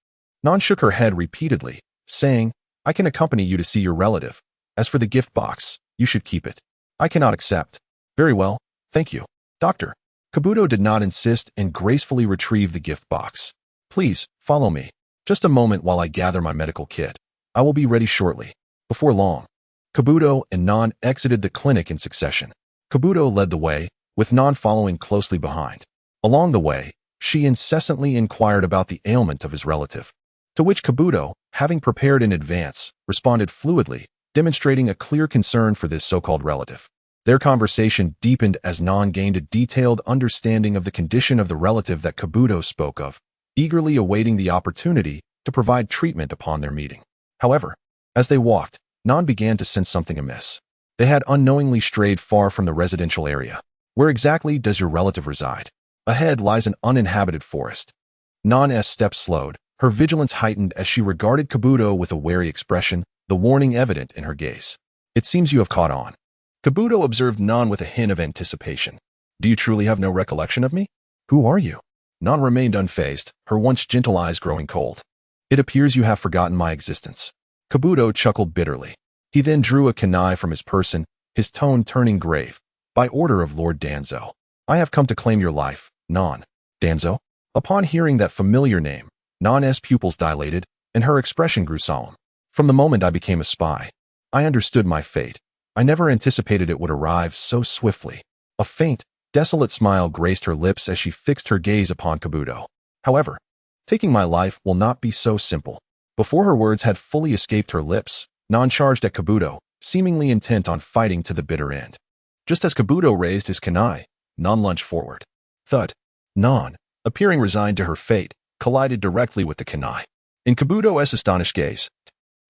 Nan shook her head repeatedly, saying, I can accompany you to see your relative. As for the gift box, you should keep it. I cannot accept. Very well, thank you. Doctor. Kabuto did not insist and gracefully retrieved the gift box. Please, follow me. Just a moment while I gather my medical kit. I will be ready shortly. Before long. Kabuto and Nan exited the clinic in succession. Kabuto led the way, with Nan following closely behind. Along the way, she incessantly inquired about the ailment of his relative, to which Kabuto, having prepared in advance, responded fluidly, demonstrating a clear concern for this so-called relative. Their conversation deepened as Nan gained a detailed understanding of the condition of the relative that Kabuto spoke of, eagerly awaiting the opportunity to provide treatment upon their meeting. However, as they walked, Nan began to sense something amiss. They had unknowingly strayed far from the residential area. Where exactly does your relative reside? Ahead lies an uninhabited forest. Nan's steps slowed, her vigilance heightened as she regarded Kabuto with a wary expression, the warning evident in her gaze. It seems you have caught on. Kabuto observed Nan with a hint of anticipation. Do you truly have no recollection of me? Who are you? Nan remained unfazed, her once gentle eyes growing cold. It appears you have forgotten my existence. Kabuto chuckled bitterly. He then drew a kunai from his person, his tone turning grave. By order of Lord Danzo, I have come to claim your life, Nan. Danzo? Upon hearing that familiar name, Nan's pupils dilated, and her expression grew solemn. From the moment I became a spy, I understood my fate. I never anticipated it would arrive so swiftly. A faint, desolate smile graced her lips as she fixed her gaze upon Kabuto. However, taking my life will not be so simple. Before her words had fully escaped her lips, Nan charged at Kabuto, seemingly intent on fighting to the bitter end. Just as Kabuto raised his kunai, Nan lunged forward. Thud. Nan, appearing resigned to her fate, collided directly with the kunai. In Kabuto's astonished gaze,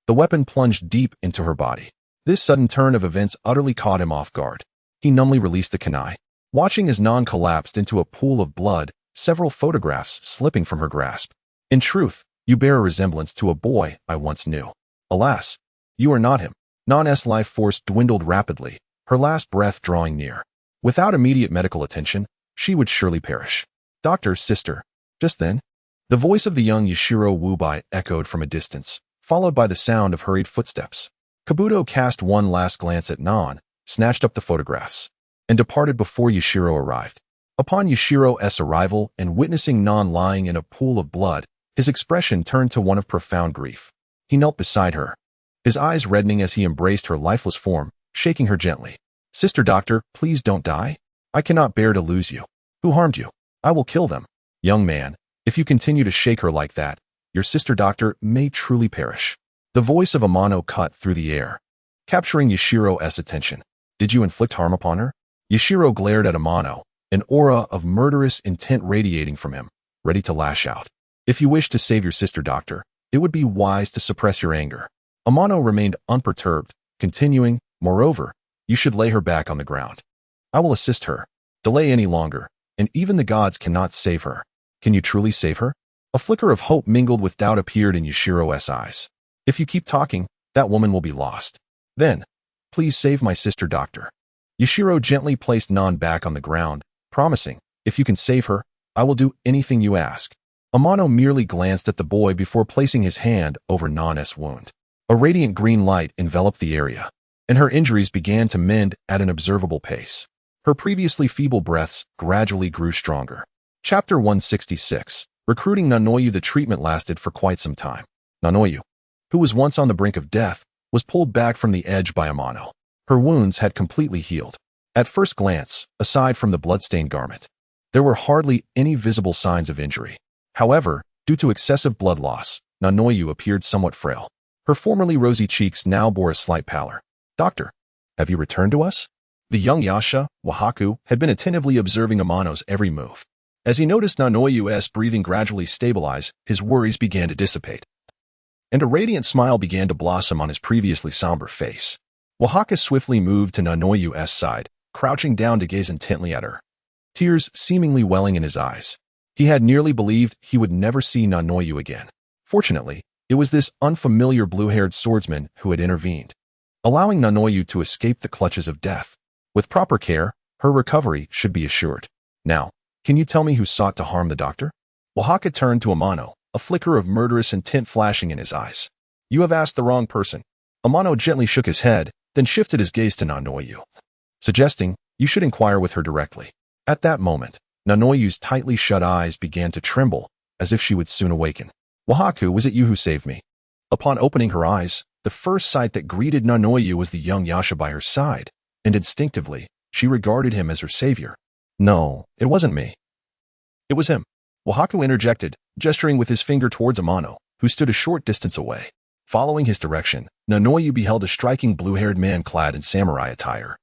the weapon plunged deep into her body. This sudden turn of events utterly caught him off guard. He numbly released the kunai, watching as Nan collapsed into a pool of blood, several photographs slipping from her grasp. In truth, you bear a resemblance to a boy I once knew. Alas, you are not him. Nan's life force dwindled rapidly, her last breath drawing near. Without immediate medical attention, she would surely perish. Doctor, sister. Just then, the voice of the young Yashiro Wubai echoed from a distance, followed by the sound of hurried footsteps. Kabuto cast one last glance at Nan, snatched up the photographs, and departed before Yashiro arrived. Upon Yashiro's arrival and witnessing Nan lying in a pool of blood, his expression turned to one of profound grief. He knelt beside her, his eyes reddening as he embraced her lifeless form, shaking her gently. Sister doctor, please don't die. I cannot bear to lose you. Who harmed you? I will kill them. Young man, if you continue to shake her like that, your sister doctor may truly perish. The voice of Amano cut through the air, capturing Yashiro's attention. Did you inflict harm upon her? Yashiro glared at Amano, an aura of murderous intent radiating from him, ready to lash out. If you wish to save your sister doctor, it would be wise to suppress your anger. Amano remained unperturbed, continuing, moreover, you should lay her back on the ground. I will assist her. Delay any longer, and even the gods cannot save her. Can you truly save her? A flicker of hope mingled with doubt appeared in Yashiro's eyes. If you keep talking, that woman will be lost. Then, please save my sister doctor. Yashiro gently placed Nan back on the ground, promising, if you can save her, I will do anything you ask. Amano merely glanced at the boy before placing his hand over Nan's wound. A radiant green light enveloped the area, and her injuries began to mend at an observable pace. Her previously feeble breaths gradually grew stronger. Chapter 166. Recruiting Nanoyu. The treatment lasted for quite some time. Nanoyu, who was once on the brink of death, was pulled back from the edge by Amano. Her wounds had completely healed. At first glance, aside from the bloodstained garment, there were hardly any visible signs of injury. However, due to excessive blood loss, Nanoyu appeared somewhat frail. Her formerly rosy cheeks now bore a slight pallor. Doctor, have you returned to us? The young Yasha, Wahaku, had been attentively observing Amano's every move. As he noticed Nanoyu's breathing gradually stabilize, his worries began to dissipate, and a radiant smile began to blossom on his previously somber face. Wahaku swiftly moved to Nanoyu's side, crouching down to gaze intently at her, tears seemingly welling in his eyes. He had nearly believed he would never see Nanoyu again. Fortunately, it was this unfamiliar blue-haired swordsman who had intervened, allowing Nanoyu to escape the clutches of death. With proper care, her recovery should be assured. Now, can you tell me who sought to harm the doctor? Oaxaca turned to Amano, a flicker of murderous intent flashing in his eyes. You have asked the wrong person. Amano gently shook his head, then shifted his gaze to Nanoyu, suggesting you should inquire with her directly. At that moment, Nanoyu's tightly shut eyes began to tremble, as if she would soon awaken. Oaxaca, was it you who saved me? Upon opening her eyes, the first sight that greeted Nanoyu was the young Yasha by her side, and instinctively, she regarded him as her savior. No, it wasn't me. It was him. Oaxaca interjected, gesturing with his finger towards Amano, who stood a short distance away. Following his direction, Nanoyu beheld a striking blue-haired man clad in samurai attire,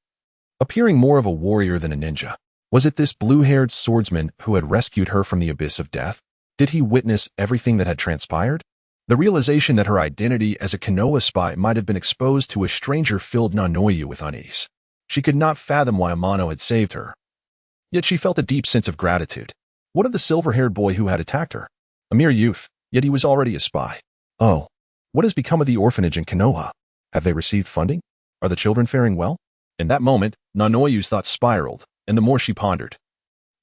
appearing more of a warrior than a ninja. Was it this blue-haired swordsman who had rescued her from the abyss of death? Did he witness everything that had transpired? The realization that her identity as a Konoha spy might have been exposed to a stranger filled Nanoyu with unease. She could not fathom why Amano had saved her. Yet she felt a deep sense of gratitude. What of the silver-haired boy who had attacked her? A mere youth, yet he was already a spy. Oh, what has become of the orphanage in Konoha? Have they received funding? Are the children faring well? In that moment, Nanoyu's thoughts spiraled, and the more she pondered,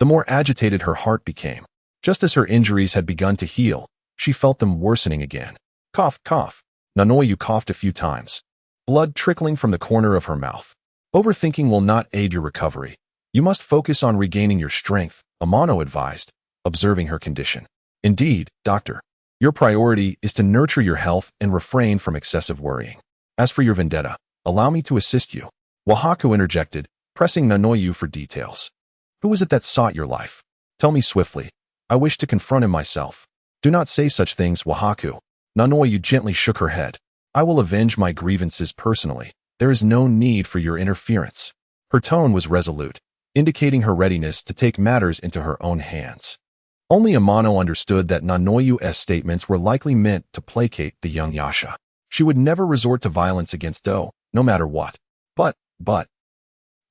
the more agitated her heart became. Just as her injuries had begun to heal, she felt them worsening again. Cough, cough. Nanoyu coughed a few times, blood trickling from the corner of her mouth. Overthinking will not aid your recovery. You must focus on regaining your strength, Amano advised, observing her condition. Indeed, doctor, your priority is to nurture your health and refrain from excessive worrying. As for your vendetta, allow me to assist you. Oaxaca interjected, pressing Nanoyu for details. Who was it that sought your life? Tell me swiftly. I wish to confront him myself. Do not say such things, Oaxaca. Nanoyu gently shook her head. I will avenge my grievances personally. There is no need for your interference. Her tone was resolute, indicating her readiness to take matters into her own hands. Only Amano understood that Nanoyu's statements were likely meant to placate the young Yasha. She would never resort to violence against Do, no matter what. But,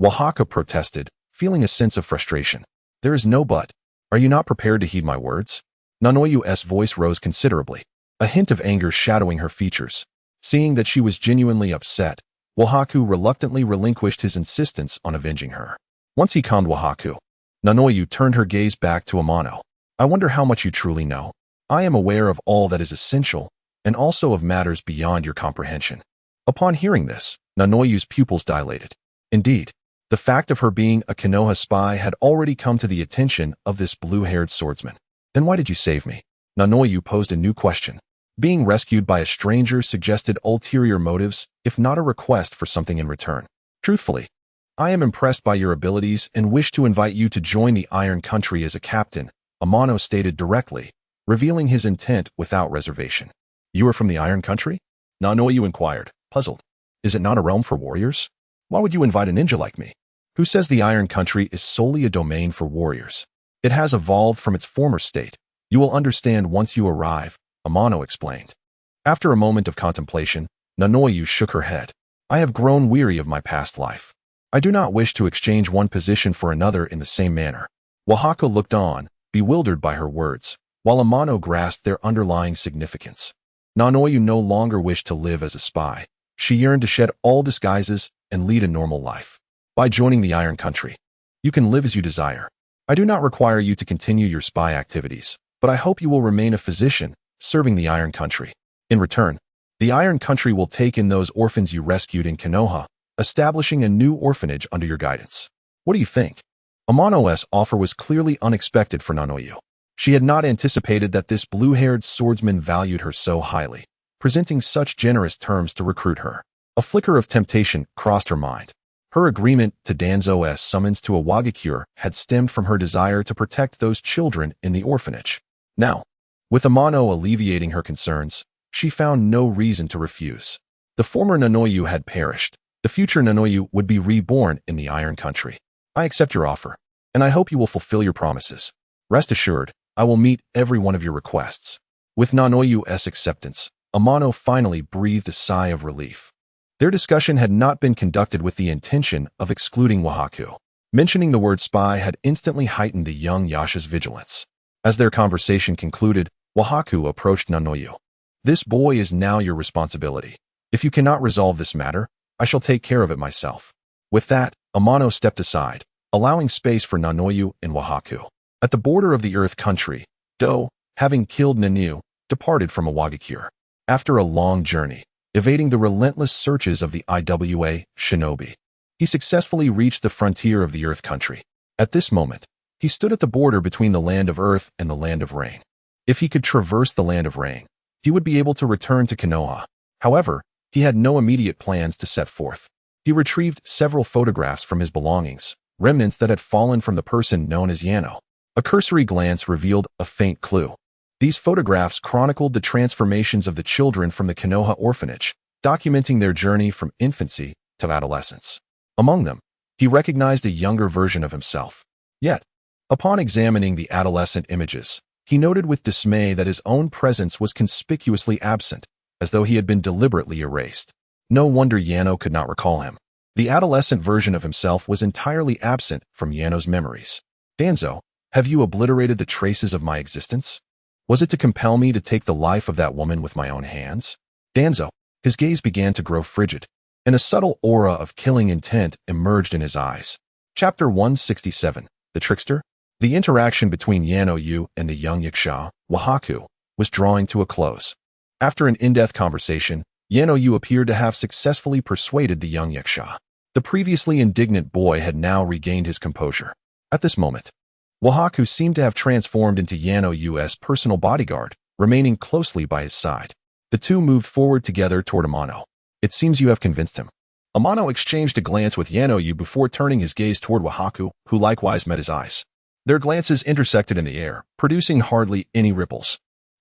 Oaxaca protested, feeling a sense of frustration. There is no but. Are you not prepared to heed my words? Nanoyu's voice rose considerably, a hint of anger shadowing her features. Seeing that she was genuinely upset, Oaxaca reluctantly relinquished his insistence on avenging her. Once he calmed Oaxaca, Nanoyu turned her gaze back to Amano. I wonder how much you truly know. I am aware of all that is essential, and also of matters beyond your comprehension. Upon hearing this, Nanoyu's pupils dilated. Indeed, the fact of her being a Konoha spy had already come to the attention of this blue-haired swordsman. Then why did you save me? Nanoyu posed a new question. Being rescued by a stranger suggested ulterior motives, if not a request for something in return. Truthfully, I am impressed by your abilities and wish to invite you to join the Iron Country as a captain, Amano stated directly, revealing his intent without reservation. You are from the Iron Country? Nanoyu inquired, puzzled. Is it not a realm for warriors? Why would you invite a ninja like me? Who says the Iron Country is solely a domain for warriors? It has evolved from its former state. You will understand once you arrive, Amano explained. After a moment of contemplation, Nanoyu shook her head. I have grown weary of my past life. I do not wish to exchange one position for another in the same manner. Oaxaca looked on, bewildered by her words, while Amano grasped their underlying significance. Nanoyu no longer wished to live as a spy. She yearned to shed all disguises and lead a normal life. By joining the Iron Country, you can live as you desire. I do not require you to continue your spy activities, but I hope you will remain a physician, serving the Iron Country. In return, the Iron Country will take in those orphans you rescued in Konoha, establishing a new orphanage under your guidance. What do you think? Amano's offer was clearly unexpected for Nanoyu. She had not anticipated that this blue-haired swordsman valued her so highly, presenting such generous terms to recruit her. A flicker of temptation crossed her mind. Her agreement to Danzo's summons to a Wagakure had stemmed from her desire to protect those children in the orphanage. Now, with Amano alleviating her concerns, she found no reason to refuse. The former Nanoyu had perished. The future Nanoyu would be reborn in the Iron Country. I accept your offer, and I hope you will fulfill your promises. Rest assured, I will meet every one of your requests. With Nanoyu's acceptance, Amano finally breathed a sigh of relief. Their discussion had not been conducted with the intention of excluding Oaxaca. Mentioning the word spy had instantly heightened the young Yasha's vigilance. As their conversation concluded, Oaxaca approached Nanoyu. This boy is now your responsibility. If you cannot resolve this matter, I shall take care of it myself." With that, Amano stepped aside, allowing space for Nanoyu and Wahaku. At the border of the Earth country, Do, having killed Nanu, departed from Awagakure. After a long journey, evading the relentless searches of the IWA shinobi, he successfully reached the frontier of the Earth country. At this moment, he stood at the border between the land of Earth and the land of Rain. If he could traverse the land of Rain, he would be able to return to Konoha. However, he had no immediate plans to set forth. He retrieved several photographs from his belongings, remnants that had fallen from the person known as Yano. A cursory glance revealed a faint clue. These photographs chronicled the transformations of the children from the Konoha orphanage, documenting their journey from infancy to adolescence. Among them, he recognized a younger version of himself. Yet, upon examining the adolescent images, he noted with dismay that his own presence was conspicuously absent, as though he had been deliberately erased. No wonder Yano could not recall him. The adolescent version of himself was entirely absent from Yano's memories. "Danzo, have you obliterated the traces of my existence? Was it to compel me to take the life of that woman with my own hands?" Danzo, his gaze began to grow frigid, and a subtle aura of killing intent emerged in his eyes. Chapter 167, The Trickster? The interaction between Yano-yu and the young yakusha, Wahaku, was drawing to a close. After an in-depth conversation, Yano-yu appeared to have successfully persuaded the young yakusha. The previously indignant boy had now regained his composure. At this moment, Wahaku seemed to have transformed into Yano-yu's personal bodyguard, remaining closely by his side. The two moved forward together toward Amano. "It seems you have convinced him." Amano exchanged a glance with Yano-yu before turning his gaze toward Wahaku, who likewise met his eyes. Their glances intersected in the air, producing hardly any ripples.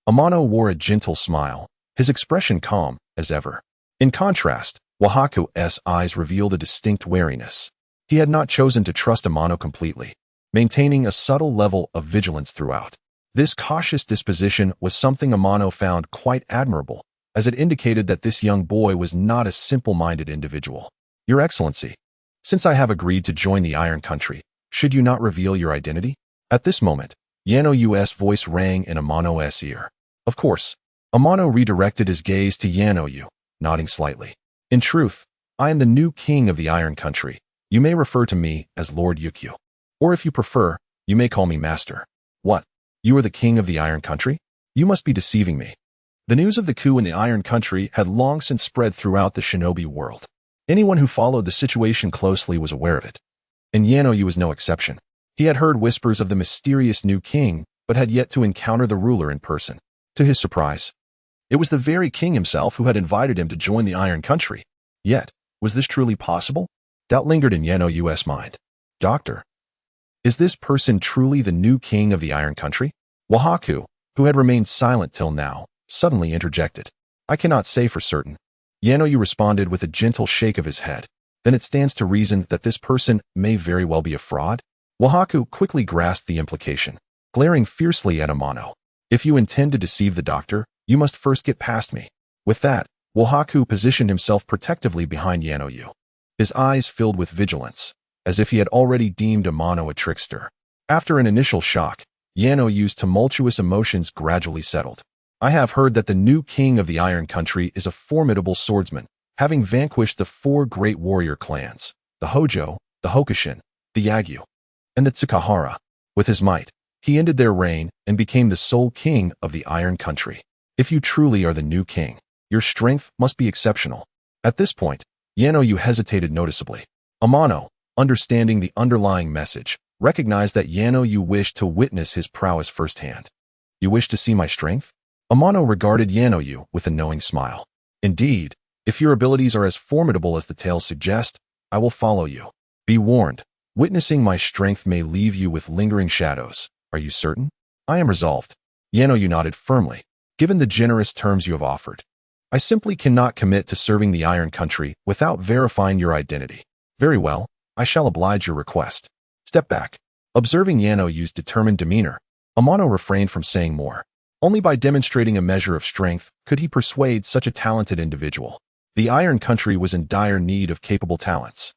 Amano wore a gentle smile, his expression calm as ever. In contrast, Wahaku's eyes revealed a distinct wariness. He had not chosen to trust Amano completely, maintaining a subtle level of vigilance throughout. This cautious disposition was something Amano found quite admirable, as it indicated that this young boy was not a simple-minded individual. "Your Excellency, since I have agreed to join the Iron Country, should you not reveal your identity?" At this moment, Yano-yu's voice rang in Amano's ear. Of course, Amano redirected his gaze to Yano-yu, nodding slightly. "In truth, I am the new king of the Iron Country. You may refer to me as Lord Ukyo. Or if you prefer, you may call me Master." "What? You are the king of the Iron Country? You must be deceiving me." The news of the coup in the Iron Country had long since spread throughout the shinobi world. Anyone who followed the situation closely was aware of it. And Yano-yu was no exception. He had heard whispers of the mysterious new king, but had yet to encounter the ruler in person. To his surprise, it was the very king himself who had invited him to join the Iron Country. Yet, was this truly possible? Doubt lingered in Yano-yu's mind. "Doctor, is this person truly the new king of the Iron Country?" Wahaku, who had remained silent till now, suddenly interjected. "I cannot say for certain." Yano-yu responded with a gentle shake of his head. "Then it stands to reason that this person may very well be a fraud?" Wahaku quickly grasped the implication, glaring fiercely at Amano. "If you intend to deceive the doctor, you must first get past me." With that, Wahaku positioned himself protectively behind Yano-yu. His eyes filled with vigilance, as if he had already deemed Amano a trickster. After an initial shock, Yano-yu's tumultuous emotions gradually settled. "I have heard that the new king of the Iron Country is a formidable swordsman, having vanquished the 4 great warrior clans, the Hojo, the Hokushin, the Yagyu, and the Tsukahara. With his might, he ended their reign and became the sole king of the Iron Country. If you truly are the new king, your strength must be exceptional." At this point, Yano-yu hesitated noticeably. Amano, understanding the underlying message, recognized that Yano-yu wished to witness his prowess firsthand. "You wish to see my strength?" Amano regarded Yano-yu with a knowing smile. "Indeed, if your abilities are as formidable as the tales suggest, I will follow you. Be warned, witnessing my strength may leave you with lingering shadows. Are you certain?" "I am resolved." Yano-yu nodded firmly. "Given the generous terms you have offered, I simply cannot commit to serving the Iron Country without verifying your identity." "Very well, I shall oblige your request." Step back. Observing Yano-yu's determined demeanor, Amano refrained from saying more. Only by demonstrating a measure of strength could he persuade such a talented individual. The Iron Country was in dire need of capable talents,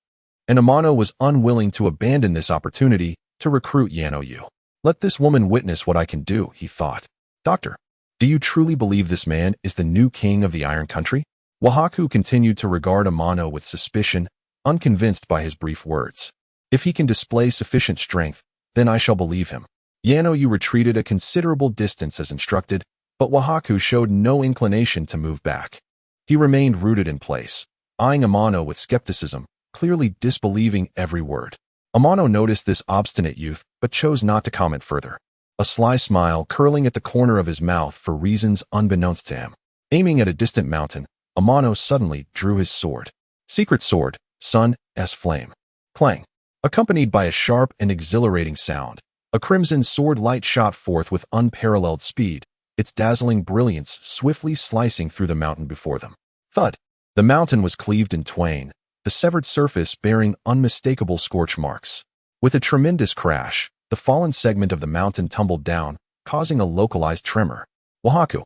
and Amano was unwilling to abandon this opportunity to recruit Yano-yu. "Let this woman witness what I can do," he thought. "Doctor, Do you truly believe this man is the new king of the Iron Country? Wahaku continued to regard Amano with suspicion, unconvinced by his brief words. If he can display sufficient strength, then I shall believe him. Yano-yu retreated a considerable distance as instructed, but Wahaku showed no inclination to move back. He remained rooted in place, eyeing Amano with skepticism, clearly disbelieving every word. Amano noticed this obstinate youth, but chose not to comment further, a sly smile curling at the corner of his mouth for reasons unbeknownst to him. Aiming at a distant mountain, Amano suddenly drew his sword. Secret sword, Sun's flame. Clang. Accompanied by a sharp and exhilarating sound, a crimson sword light shot forth with unparalleled speed, its dazzling brilliance swiftly slicing through the mountain before them. Thud! The mountain was cleaved in twain, the severed surface bearing unmistakable scorch marks. With a tremendous crash, the fallen segment of the mountain tumbled down, causing a localized tremor. Wahaku,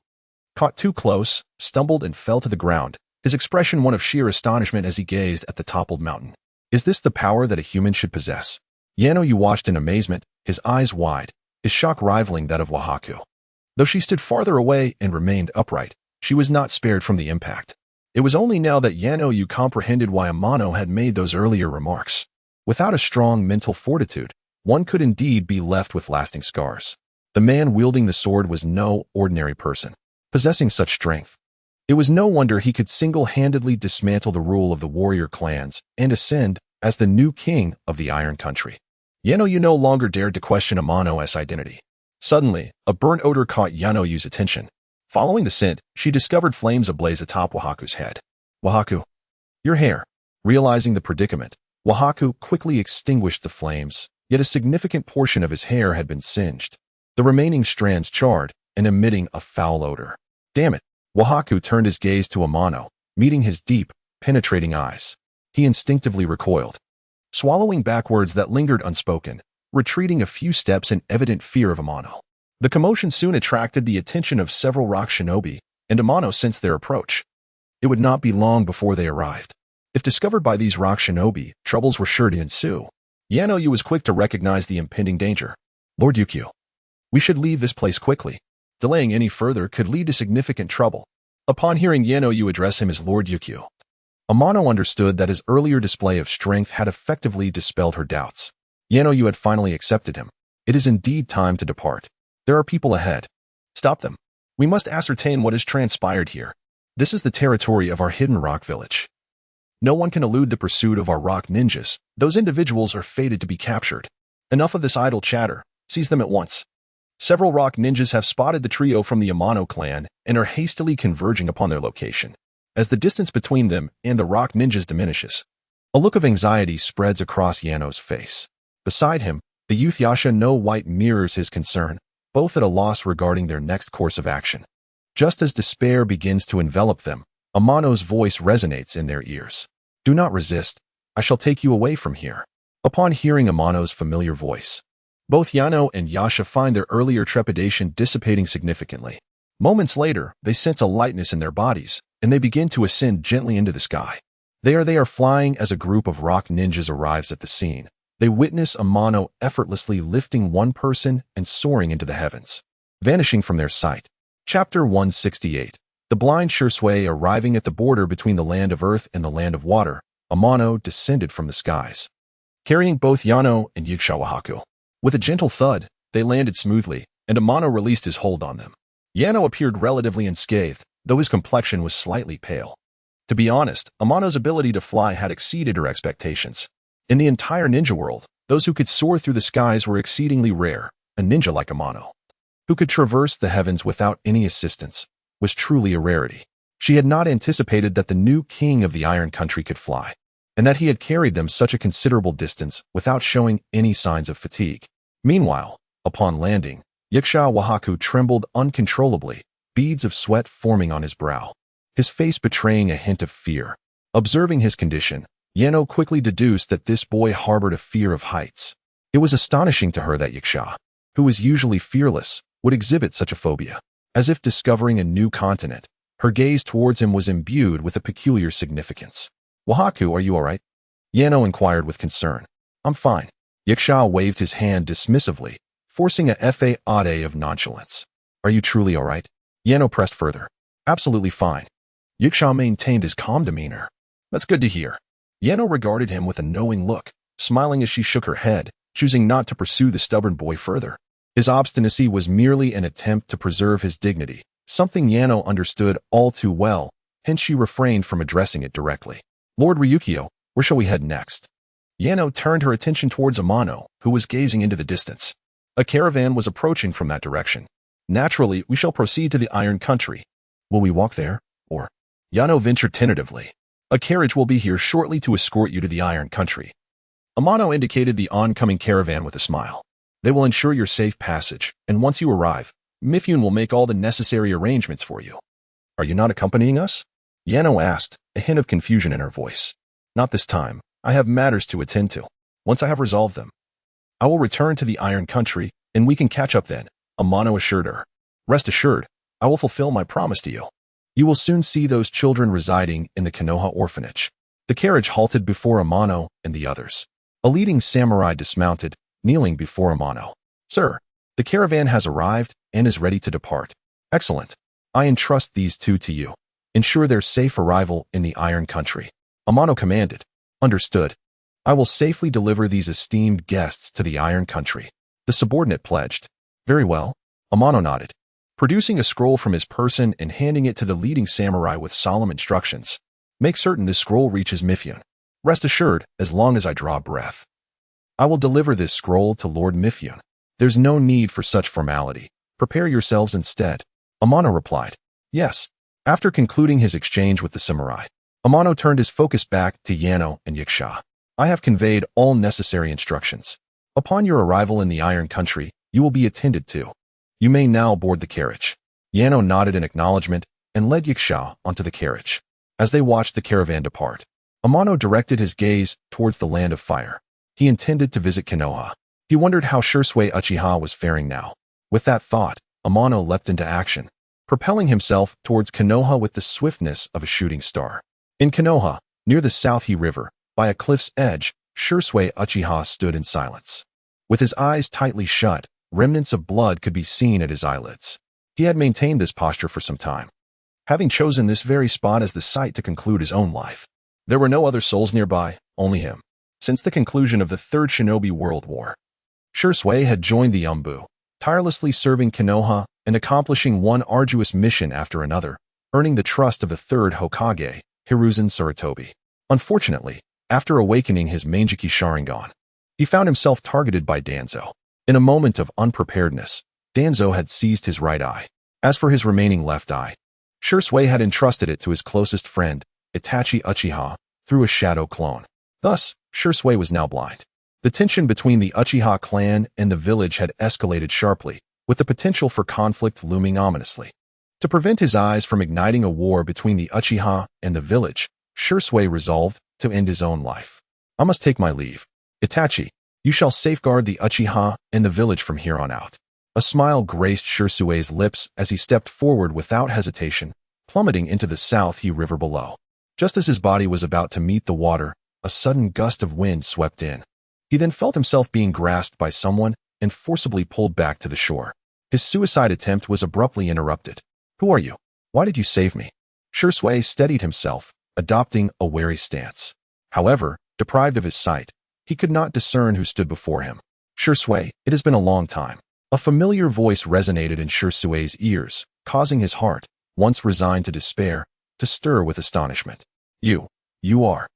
caught too close, stumbled and fell to the ground, his expression one of sheer astonishment as he gazed at the toppled mountain. Is this the power that a human should possess? Yano-yu watched in amazement, his eyes wide, his shock rivaling that of Wahaku. Though she stood farther away and remained upright, she was not spared from the impact. It was only now that Yano-yu comprehended why Amano had made those earlier remarks. Without a strong mental fortitude, one could indeed be left with lasting scars. The man wielding the sword was no ordinary person, possessing such strength. It was no wonder he could single-handedly dismantle the rule of the warrior clans and ascend as the new king of the Iron Country. Yano-yu no longer dared to question Amano's identity. Suddenly, a burnt odor caught Yano-yu's attention. Following the scent, she discovered flames ablaze atop Wahaku's head. Wahaku, your hair. Realizing the predicament, Wahaku quickly extinguished the flames, yet a significant portion of his hair had been singed. The remaining strands charred and emitting a foul odor. Damn it! Wahaku turned his gaze to Amano, meeting his deep, penetrating eyes. He instinctively recoiled, swallowing back words that lingered unspoken, retreating a few steps in evident fear of Amano. The commotion soon attracted the attention of several rock shinobi, and Amano sensed their approach. It would not be long before they arrived. If discovered by these rock shinobi, troubles were sure to ensue. Yano-yu was quick to recognize the impending danger. Lord Ukyo, we should leave this place quickly. Delaying any further could lead to significant trouble. Upon hearing Yano-yu address him as Lord Ukyo, Amano understood that his earlier display of strength had effectively dispelled her doubts. Yano-yu had finally accepted him. It is indeed time to depart. There are people ahead. Stop them. We must ascertain what has transpired here. This is the territory of our hidden rock village. No one can elude the pursuit of our rock ninjas. Those individuals are fated to be captured. Enough of this idle chatter. Seize them at once. Several rock ninjas have spotted the trio from the Amano clan and are hastily converging upon their location. As the distance between them and the rock ninjas diminishes, a look of anxiety spreads across Yano's face. Beside him, the youth Yasha no White mirrors his concern, both at a loss regarding their next course of action. Just as despair begins to envelop them, Amano's voice resonates in their ears. Do not resist. I shall take you away from here. Upon hearing Amano's familiar voice, both Yano and Yasha find their earlier trepidation dissipating significantly. Moments later, they sense a lightness in their bodies, and they begin to ascend gently into the sky. They are flying as a group of rock ninjas arrives at the scene. They witness Amano effortlessly lifting one person and soaring into the heavens, vanishing from their sight. Chapter 168. The blind Shursui arriving at the border between the land of earth and the land of water, Amano descended from the skies, carrying both Yano and Wahaku. With a gentle thud, they landed smoothly, and Amano released his hold on them. Yano appeared relatively unscathed, though his complexion was slightly pale. To be honest, Amano's ability to fly had exceeded her expectations. In the entire ninja world, those who could soar through the skies were exceedingly rare. A ninja like Amano, who could traverse the heavens without any assistance, was truly a rarity. She had not anticipated that the new king of the Iron Country could fly, and that he had carried them such a considerable distance without showing any signs of fatigue. Meanwhile, upon landing, Uchiha Wahaku trembled uncontrollably, beads of sweat forming on his brow, his face betraying a hint of fear. Observing his condition, Yano quickly deduced that this boy harbored a fear of heights. It was astonishing to her that Uchiha, who was usually fearless, would exhibit such a phobia. As if discovering a new continent, her gaze towards him was imbued with a peculiar significance. Wahaku, are you all right? Yano inquired with concern. I'm fine. Uchiha waved his hand dismissively, forcing a fa ade of nonchalance. Are you truly all right? Yano pressed further. Absolutely fine. Yiksha maintained his calm demeanor. That's good to hear. Yano regarded him with a knowing look, smiling as she shook her head, choosing not to pursue the stubborn boy further. His obstinacy was merely an attempt to preserve his dignity, something Yano understood all too well, hence she refrained from addressing it directly. Lord Ryukyo, where shall we head next? Yano turned her attention towards Amano, who was gazing into the distance. A caravan was approaching from that direction. Naturally, we shall proceed to the Iron Country. Will we walk there, or? Yano ventured tentatively. A carriage will be here shortly to escort you to the Iron Country. Amano indicated the oncoming caravan with a smile. They will ensure your safe passage, and once you arrive, Mifune will make all the necessary arrangements for you. Are you not accompanying us? Yano asked, a hint of confusion in her voice. Not this time. I have matters to attend to. Once I have resolved them, I will return to the Iron Country, and we can catch up then, Amano assured her. Rest assured, I will fulfill my promise to you. You will soon see those children residing in the Konoha orphanage. The carriage halted before Amano and the others. A leading samurai dismounted, kneeling before Amano. Sir, the caravan has arrived and is ready to depart. Excellent. I entrust these two to you. Ensure their safe arrival in the Iron Country. Amano commanded. Understood. I will safely deliver these esteemed guests to the Iron Country. The subordinate pledged. Very well. Amano nodded, producing a scroll from his person and handing it to the leading samurai with solemn instructions. Make certain this scroll reaches Mifune. Rest assured, as long as I draw breath. I will deliver this scroll to Lord Mifune. There's no need for such formality. Prepare yourselves instead. Amano replied. Yes. After concluding his exchange with the samurai, Amano turned his focus back to Yano and Yiksha. I have conveyed all necessary instructions. Upon your arrival in the Iron Country, you will be attended to. You may now board the carriage. Yano nodded in acknowledgement and led Yiksha onto the carriage. As they watched the caravan depart, Amano directed his gaze towards the land of fire. He intended to visit Konoha. He wondered how Shursui Uchiha was faring now. With that thought, Amano leapt into action, propelling himself towards Konoha with the swiftness of a shooting star. In Konoha, near the Southie River, by a cliff's edge, Shursui Uchiha stood in silence. With his eyes tightly shut, remnants of blood could be seen at his eyelids. He had maintained this posture for some time, having chosen this very spot as the site to conclude his own life. There were no other souls nearby, only him. Since the conclusion of the Third Shinobi World War, Shursui had joined the Umbu, tirelessly serving Konoha and accomplishing one arduous mission after another, earning the trust of the third Hokage, Hiruzen Sarutobi. Unfortunately, after awakening his Manjiki Sharingan, he found himself targeted by Danzo. In a moment of unpreparedness, Danzo had seized his right eye. As for his remaining left eye, Shursui had entrusted it to his closest friend, Itachi Uchiha, through a shadow clone. Thus, Shursui was now blind. The tension between the Uchiha clan and the village had escalated sharply, with the potential for conflict looming ominously. To prevent his eyes from igniting a war between the Uchiha and the village, Shursui resolved to end his own life. I must take my leave. Itachi, you shall safeguard the Uchiha and the village from here on out. A smile graced Shursui's lips as he stepped forward without hesitation, plummeting into the Southie River below. Just as his body was about to meet the water, a sudden gust of wind swept in. He then felt himself being grasped by someone and forcibly pulled back to the shore. His suicide attempt was abruptly interrupted. Who are you? Why did you save me? Shursui steadied himself, adopting a wary stance. However, deprived of his sight, he could not discern who stood before him. Shursui, it has been a long time. A familiar voice resonated in Shursui's ears, causing his heart, once resigned to despair, to stir with astonishment. You are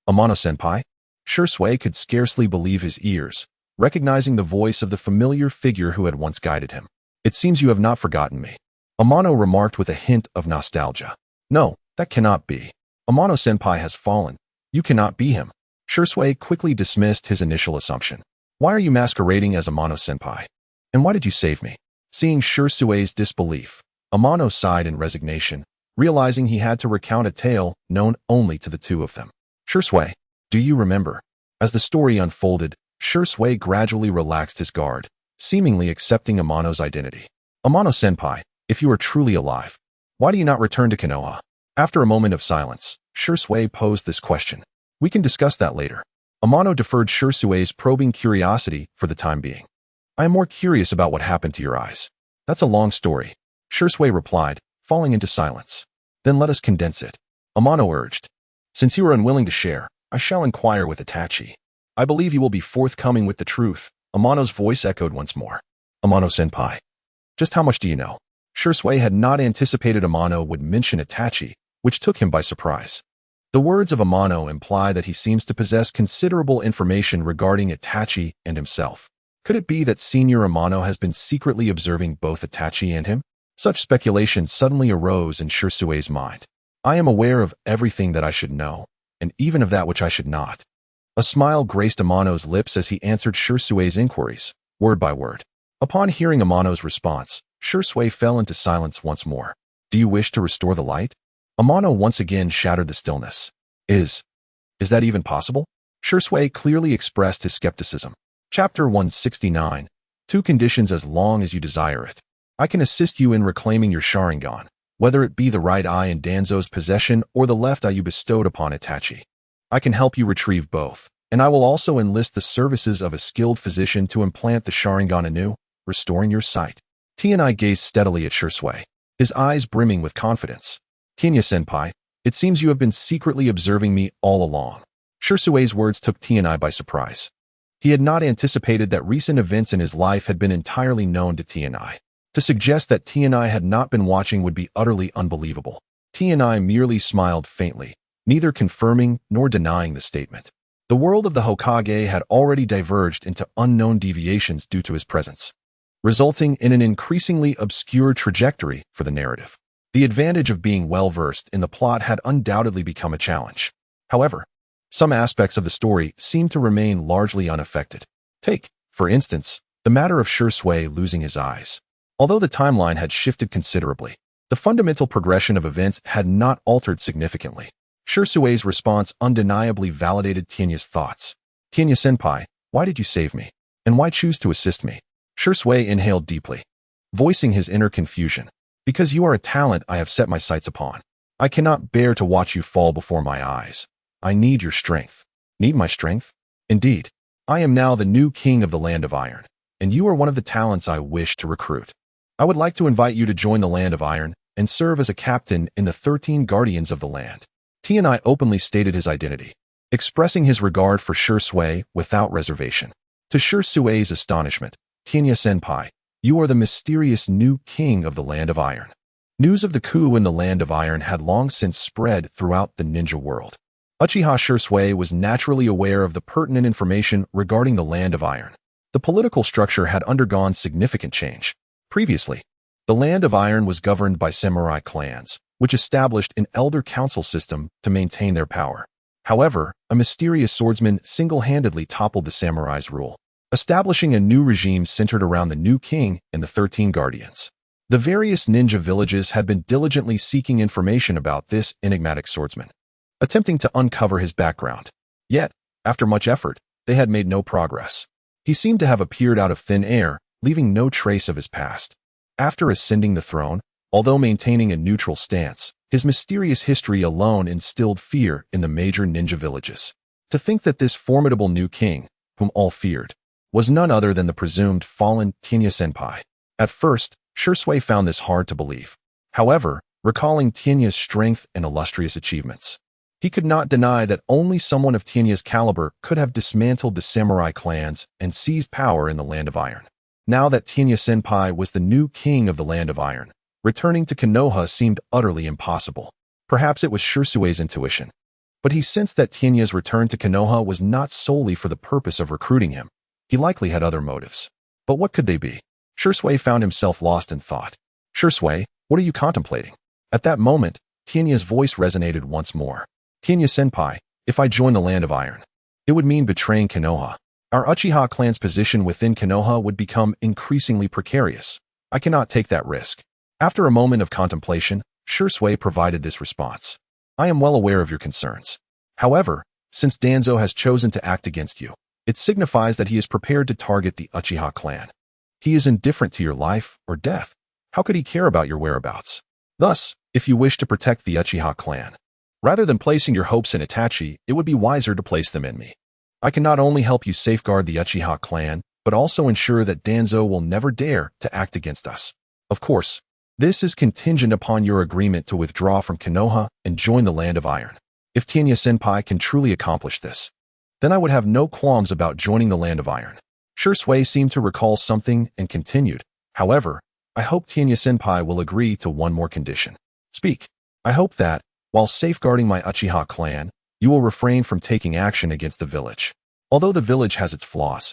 Amano-senpai? Shursui could scarcely believe his ears, recognizing the voice of the familiar figure who had once guided him. It seems you have not forgotten me. Amano remarked with a hint of nostalgia. No, that cannot be. Amano-senpai has fallen. You cannot be him. Shursui quickly dismissed his initial assumption. Why are you masquerading as Amano-senpai? And why did you save me? Seeing Shursui's disbelief, Amano sighed in resignation, realizing he had to recount a tale known only to the two of them. Shursui, do you remember? As the story unfolded, Shursui gradually relaxed his guard, seemingly accepting Amano's identity. Amano-senpai, if you are truly alive, why do you not return to Konoha? After a moment of silence, Shursui posed this question. We can discuss that later. Amano deferred Shursui's probing curiosity for the time being. I am more curious about what happened to your eyes. That's a long story. Shursui replied, falling into silence. Then let us condense it. Amano urged. Since you are unwilling to share, I shall inquire with Itachi. I believe you will be forthcoming with the truth. Amano's voice echoed once more. Amano-senpai. Just how much do you know? Shursui had not anticipated Amano would mention Itachi, which took him by surprise. The words of Amano imply that he seems to possess considerable information regarding Itachi and himself. Could it be that Senior Amano has been secretly observing both Itachi and him? Such speculation suddenly arose in Shursui's mind. I am aware of everything that I should know, and even of that which I should not. A smile graced Amano's lips as he answered Shursui's inquiries, word by word. Upon hearing Amano's response, Shursui fell into silence once more. Do you wish to restore the light? Amano once again shattered the stillness. Is that even possible? Shursui clearly expressed his skepticism. Chapter 169. 2 conditions as long as you desire it. I can assist you in reclaiming your Sharingan, whether it be the right eye in Danzo's possession or the left eye you bestowed upon Itachi. I can help you retrieve both, and I will also enlist the services of a skilled physician to implant the Sharingan anew, restoring your sight. Tianai gazed steadily at Shursui, his eyes brimming with confidence. Tianya-senpai, it seems you have been secretly observing me all along. Shursui's words took Tianai by surprise. He had not anticipated that recent events in his life had been entirely known to Tianai. To suggest that Tianai had not been watching would be utterly unbelievable. Tianai merely smiled faintly, neither confirming nor denying the statement. The world of the Hokage had already diverged into unknown deviations due to his presence, resulting in an increasingly obscure trajectory for the narrative. The advantage of being well-versed in the plot had undoubtedly become a challenge. However, some aspects of the story seemed to remain largely unaffected. Take, for instance, the matter of Shursui losing his eyes. Although the timeline had shifted considerably, the fundamental progression of events had not altered significantly. Shursui's response undeniably validated Tianya's thoughts. Tianya-senpai, why did you save me? And why choose to assist me? Shursui inhaled deeply, voicing his inner confusion. Because you are a talent I have set my sights upon. I cannot bear to watch you fall before my eyes. I need your strength. Need my strength? Indeed. I am now the new king of the Land of Iron, and you are one of the talents I wish to recruit. I would like to invite you to join the Land of Iron and serve as a captain in the 13 Guardians of the Land. Tianai openly stated his identity, expressing his regard for Shursui without reservation. To Shursui's astonishment, Tianya-senpai, you are the mysterious new king of the Land of Iron. News of the coup in the Land of Iron had long since spread throughout the ninja world. Uchiha Shursui was naturally aware of the pertinent information regarding the Land of Iron. The political structure had undergone significant change. Previously, the Land of Iron was governed by samurai clans, which established an elder council system to maintain their power. However, a mysterious swordsman single-handedly toppled the samurai's rule, establishing a new regime centered around the new king and the 13 guardians. The various ninja villages had been diligently seeking information about this enigmatic swordsman, attempting to uncover his background. Yet, after much effort, they had made no progress. He seemed to have appeared out of thin air, leaving no trace of his past. After ascending the throne, although maintaining a neutral stance, his mysterious history alone instilled fear in the major ninja villages. To think that this formidable new king, whom all feared, was none other than the presumed fallen Tianya-senpai. At first, Shursui found this hard to believe. However, recalling Tianya's strength and illustrious achievements, he could not deny that only someone of Tianya's caliber could have dismantled the samurai clans and seized power in the Land of Iron. Now that Tianya-senpai was the new king of the Land of Iron, returning to Konoha seemed utterly impossible. Perhaps it was Shursui's intuition, but he sensed that Tianya's return to Konoha was not solely for the purpose of recruiting him. He likely had other motives. But what could they be? Shursui found himself lost in thought. Shursui, what are you contemplating? At that moment, Tianya's voice resonated once more. Tianya-senpai, if I join the Land of Iron, it would mean betraying Konoha. Our Uchiha clan's position within Konoha would become increasingly precarious. I cannot take that risk. After a moment of contemplation, Shursui provided this response. I am well aware of your concerns. However, since Danzo has chosen to act against you, it signifies that he is prepared to target the Uchiha clan. He is indifferent to your life or death. How could he care about your whereabouts? Thus, if you wish to protect the Uchiha clan, rather than placing your hopes in Itachi, it would be wiser to place them in me. I can not only help you safeguard the Uchiha clan, but also ensure that Danzo will never dare to act against us. Of course, This is contingent upon your agreement to withdraw from Konoha and join the Land of Iron. If Tanya-senpai can truly accomplish this, then I would have no qualms about joining the Land of Iron. Shursui seemed to recall something and continued. However, I hope Tanya-senpai will agree to one more condition. Speak. I hope that, while safeguarding my Uchiha clan, you will refrain from taking action against the village. Although the village has its flaws,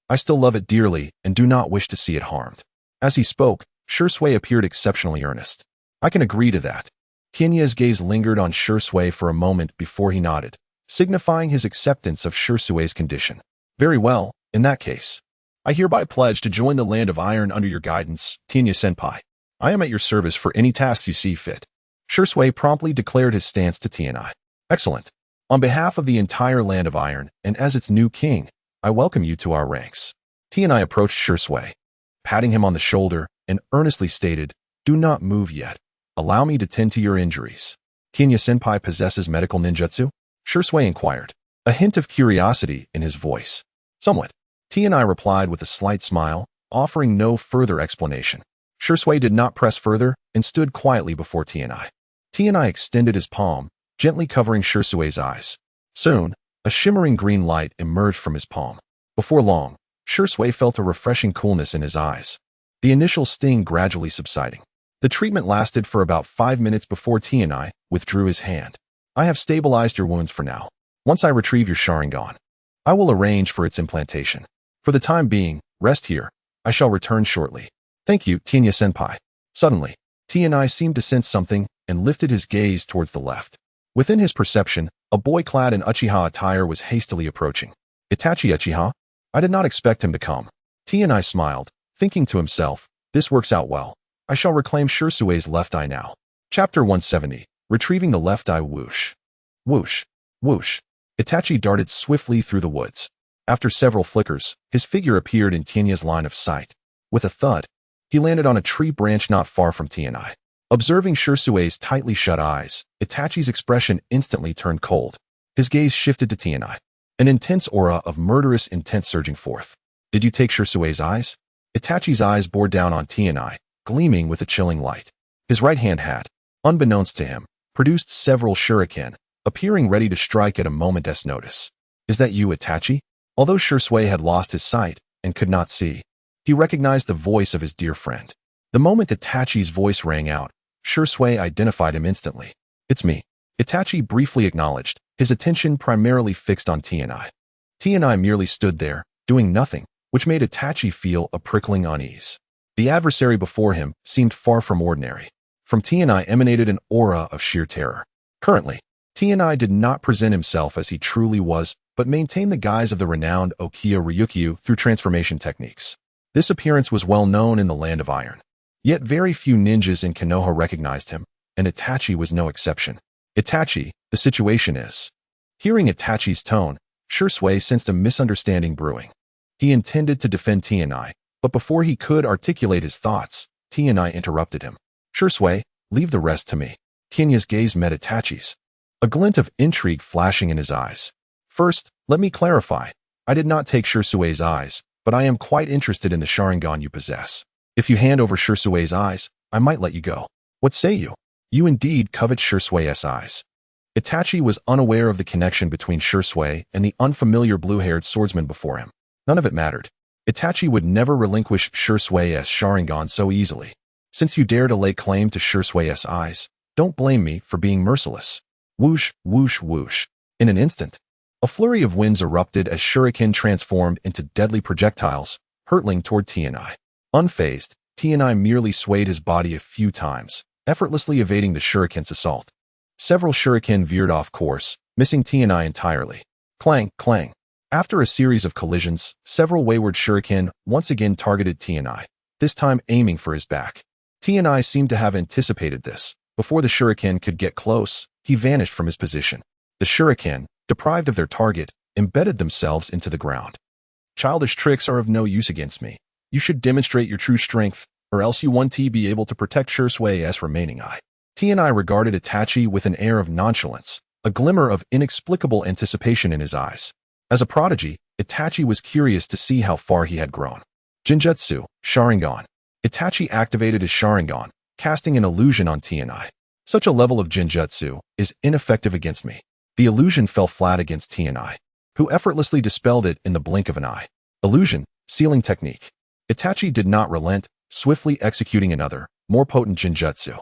I still love it dearly and do not wish to see it harmed. As he spoke, Shursui appeared exceptionally earnest. I can agree to that. Tanya's gaze lingered on Shursui for a moment before he nodded, signifying his acceptance of Shursui's condition. Very well, in that case. I hereby pledge to join the Land of Iron under your guidance, Tanya-senpai. I am at your service for any tasks you see fit. Shursui promptly declared his stance to Tianai. Excellent. On behalf of the entire Land of Iron, and as its new king, I welcome you to our ranks. Tianai approached Shursui, patting him on the shoulder, and earnestly stated, Do not move yet. Allow me to tend to your injuries. Tanya-senpai possesses medical ninjutsu? Shursui inquired, a hint of curiosity in his voice. Somewhat. Tianai replied with a slight smile, offering no further explanation. Shursui did not press further and stood quietly before Tianai. Tianai extended his palm, gently covering Shursui's eyes. Soon, a shimmering green light emerged from his palm. Before long, Shursui felt a refreshing coolness in his eyes, the initial sting gradually subsiding. The treatment lasted for about 5 minutes before Tianai withdrew his hand. I have stabilized your wounds for now. Once I retrieve your Sharingan, I will arrange for its implantation. For the time being, rest here. I shall return shortly. Thank you, Tanya-senpai. Suddenly, Tianai seemed to sense something and lifted his gaze towards the left. Within his perception, a boy clad in Uchiha attire was hastily approaching. Itachi Uchiha? I did not expect him to come. Tianai smiled, thinking to himself, this works out well. I shall reclaim Shursui's left eye now. Chapter 170. Retrieving the left eye. Whoosh. Whoosh. Whoosh. Itachi darted swiftly through the woods. After several flickers, his figure appeared in Tanya's line of sight. With a thud, he landed on a tree branch not far from Tianai. Observing Shursui's tightly shut eyes, Itachi's expression instantly turned cold. His gaze shifted to Tianai, an intense aura of murderous intent surging forth. Did you take Shursui's eyes? Itachi's eyes bore down on Tianai, gleaming with a chilling light. His right hand had, unbeknownst to him, produced several shuriken, appearing ready to strike at a moment's notice. Is that you, Itachi? Although Shursui had lost his sight and could not see, he recognized the voice of his dear friend. The moment Itachi's voice rang out, Shursui identified him instantly. It's me. Itachi briefly acknowledged, his attention primarily fixed on Tianai. Tianai merely stood there, doing nothing, which made Itachi feel a prickling unease. The adversary before him seemed far from ordinary. From Tianai emanated an aura of sheer terror. Currently, Tianai did not present himself as he truly was, but maintained the guise of the renowned Ukyo Ryukyu through transformation techniques. This appearance was well known in the Land of Iron. Yet very few ninjas in Konoha recognized him, and Itachi was no exception. Itachi, the situation is. Hearing Itachi's tone, Shursui sensed a misunderstanding brewing. He intended to defend Tianai, but before he could articulate his thoughts, Tianai interrupted him. Shursui, leave the rest to me. Tanya's gaze met Itachi's, a glint of intrigue flashing in his eyes. First, let me clarify. I did not take Shursui's eyes, but I am quite interested in the Sharingan you possess. If you hand over Shursui's eyes, I might let you go. What say you? You indeed covet Shursui's eyes. Itachi was unaware of the connection between Shursui and the unfamiliar blue-haired swordsman before him. None of it mattered. Itachi would never relinquish Shursui's Sharingan so easily. Since you dare to lay claim to Shursui's eyes, don't blame me for being merciless. Whoosh, whoosh, whoosh. In an instant, a flurry of winds erupted as shuriken transformed into deadly projectiles, hurtling toward Tianai. Unfazed, Tianai merely swayed his body a few times, effortlessly evading the shuriken's assault. Several shuriken veered off course, missing Tianai entirely. Clang, clang. After a series of collisions, several wayward shuriken once again targeted Tianai, this time aiming for his back. Tianai seemed to have anticipated this. Before the shuriken could get close, he vanished from his position. The shuriken, deprived of their target, embedded themselves into the ground. Childish tricks are of no use against me. You should demonstrate your true strength, or else you won't be able to protect Shursui's remaining eye. Tianai regarded Itachi with an air of nonchalance, a glimmer of inexplicable anticipation in his eyes. As a prodigy, Itachi was curious to see how far he had grown. Jinjutsu, Sharingan. Itachi activated his Sharingan, casting an illusion on Tianai. Such a level of genjutsu is ineffective against me. The illusion fell flat against Tianai, who effortlessly dispelled it in the blink of an eye. Illusion, sealing technique. Itachi did not relent, swiftly executing another, more potent genjutsu.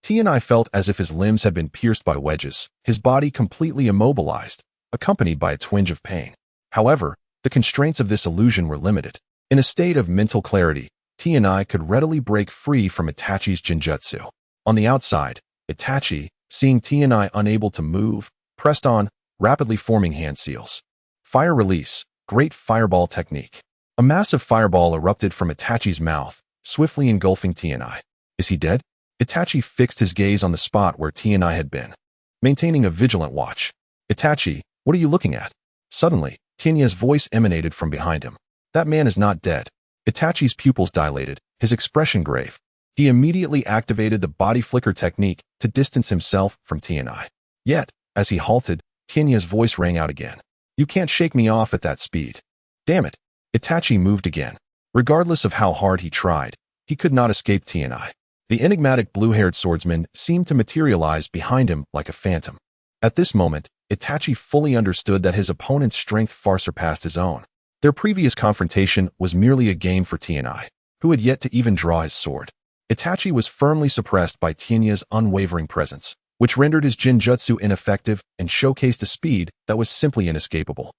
Tianai felt as if his limbs had been pierced by wedges, his body completely immobilized, accompanied by a twinge of pain. However, the constraints of this illusion were limited. In a state of mental clarity, Tianai could readily break free from Itachi's genjutsu. On the outside, Itachi, seeing Tianai unable to move, pressed on, rapidly forming hand seals. Fire release, great fireball technique. A massive fireball erupted from Itachi's mouth, swiftly engulfing Tianai. Is he dead? Itachi fixed his gaze on the spot where Tianai had been, maintaining a vigilant watch. Itachi, what are you looking at? Suddenly, Tianai's voice emanated from behind him. That man is not dead. Itachi's pupils dilated, his expression grave. He immediately activated the body flicker technique to distance himself from Tianai. Yet, as he halted, Tianai's voice rang out again. You can't shake me off at that speed. Damn it. Itachi moved again. Regardless of how hard he tried, he could not escape Tianai. The enigmatic blue-haired swordsman seemed to materialize behind him like a phantom. At this moment, Itachi fully understood that his opponent's strength far surpassed his own. Their previous confrontation was merely a game for Tianai, who had yet to even draw his sword. Itachi was firmly suppressed by Tianai's unwavering presence, which rendered his genjutsu ineffective and showcased a speed that was simply inescapable.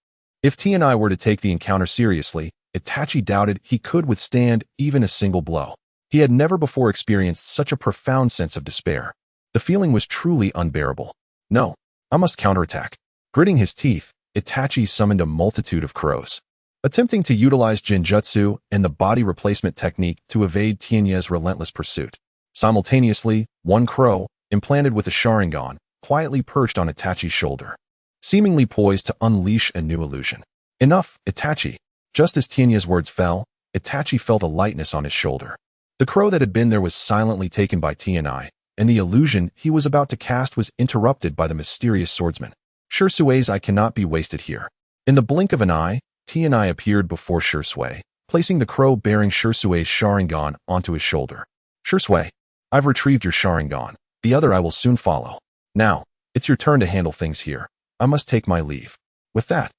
If Tianai were to take the encounter seriously, Itachi doubted he could withstand even a single blow. He had never before experienced such a profound sense of despair. The feeling was truly unbearable. No, I must counterattack. Gritting his teeth, Itachi summoned a multitude of crows, attempting to utilize genjutsu and the body replacement technique to evade Tianai's relentless pursuit. Simultaneously, one crow, implanted with a Sharingan, quietly perched on Itachi's shoulder, seemingly poised to unleash a new illusion. Enough, Itachi. Just as Tianai's words fell, Itachi felt a lightness on his shoulder. The crow that had been there was silently taken by Tianai, and the illusion he was about to cast was interrupted by the mysterious swordsman. Shirsui's eye cannot be wasted here. In the blink of an eye, Tianai appeared before Shirsui, placing the crow bearing Shirsui's Sharingan onto his shoulder. Shirsui, I've retrieved your Sharingan. The other I will soon follow. Now, it's your turn to handle things here. I must take my leave. With that,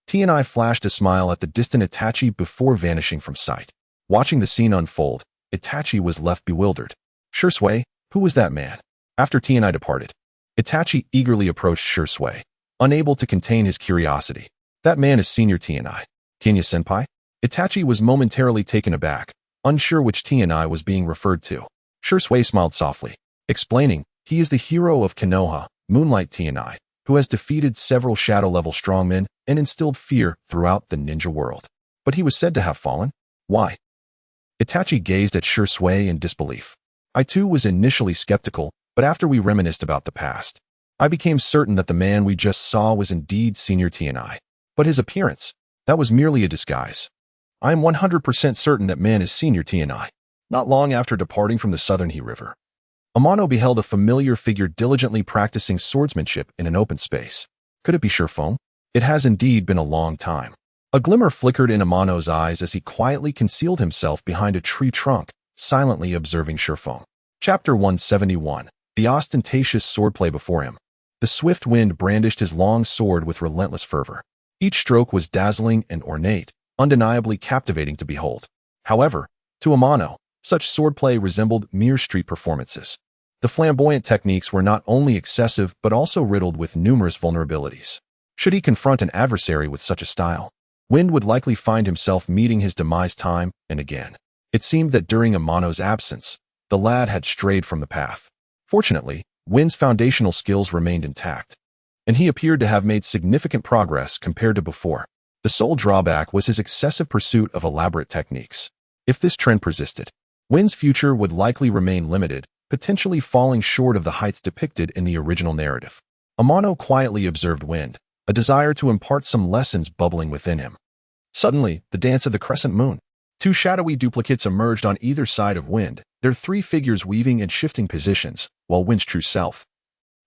Tianai flashed a smile at the distant Itachi before vanishing from sight. Watching the scene unfold, Itachi was left bewildered. Shirsui, who was that man? After Tianai departed, Itachi eagerly approached Shirsui, unable to contain his curiosity. That man is Senior Tianai. Tianai-senpai? Itachi was momentarily taken aback, unsure which Tianai was being referred to. Shirsui smiled softly, explaining, he is the hero of Konoha, Moonlight Tianai, who has defeated several shadow-level strongmen and instilled fear throughout the ninja world. But he was said to have fallen? Why? Itachi gazed at Shirsui in disbelief. I too was initially skeptical, but after we reminisced about the past, I became certain that the man we just saw was indeed Senior Tianai. But his appearance, that was merely a disguise. I am 100% certain that man is Senior Tianai. Not long after departing from the Southern He River, Amano beheld a familiar figure diligently practicing swordsmanship in an open space. Could it be Shirfeng? It has indeed been a long time. A glimmer flickered in Amano's eyes as he quietly concealed himself behind a tree trunk, silently observing Shirfeng. Chapter 171. The ostentatious swordplay before him. The swift wind brandished his long sword with relentless fervor. Each stroke was dazzling and ornate, undeniably captivating to behold. However, to Amano, such swordplay resembled mere street performances. The flamboyant techniques were not only excessive but also riddled with numerous vulnerabilities. Should he confront an adversary with such a style, Wind would likely find himself meeting his demise time and again. It seemed that during Amano's absence, the lad had strayed from the path. Fortunately, Wind's foundational skills remained intact, and he appeared to have made significant progress compared to before. The sole drawback was his excessive pursuit of elaborate techniques. If this trend persisted, Wind's future would likely remain limited, potentially falling short of the heights depicted in the original narrative. Amano quietly observed Wind, a desire to impart some lessons bubbling within him. Suddenly, the dance of the crescent moon. Two shadowy duplicates emerged on either side of Wind, their three figures weaving and shifting positions, while Wind's true self,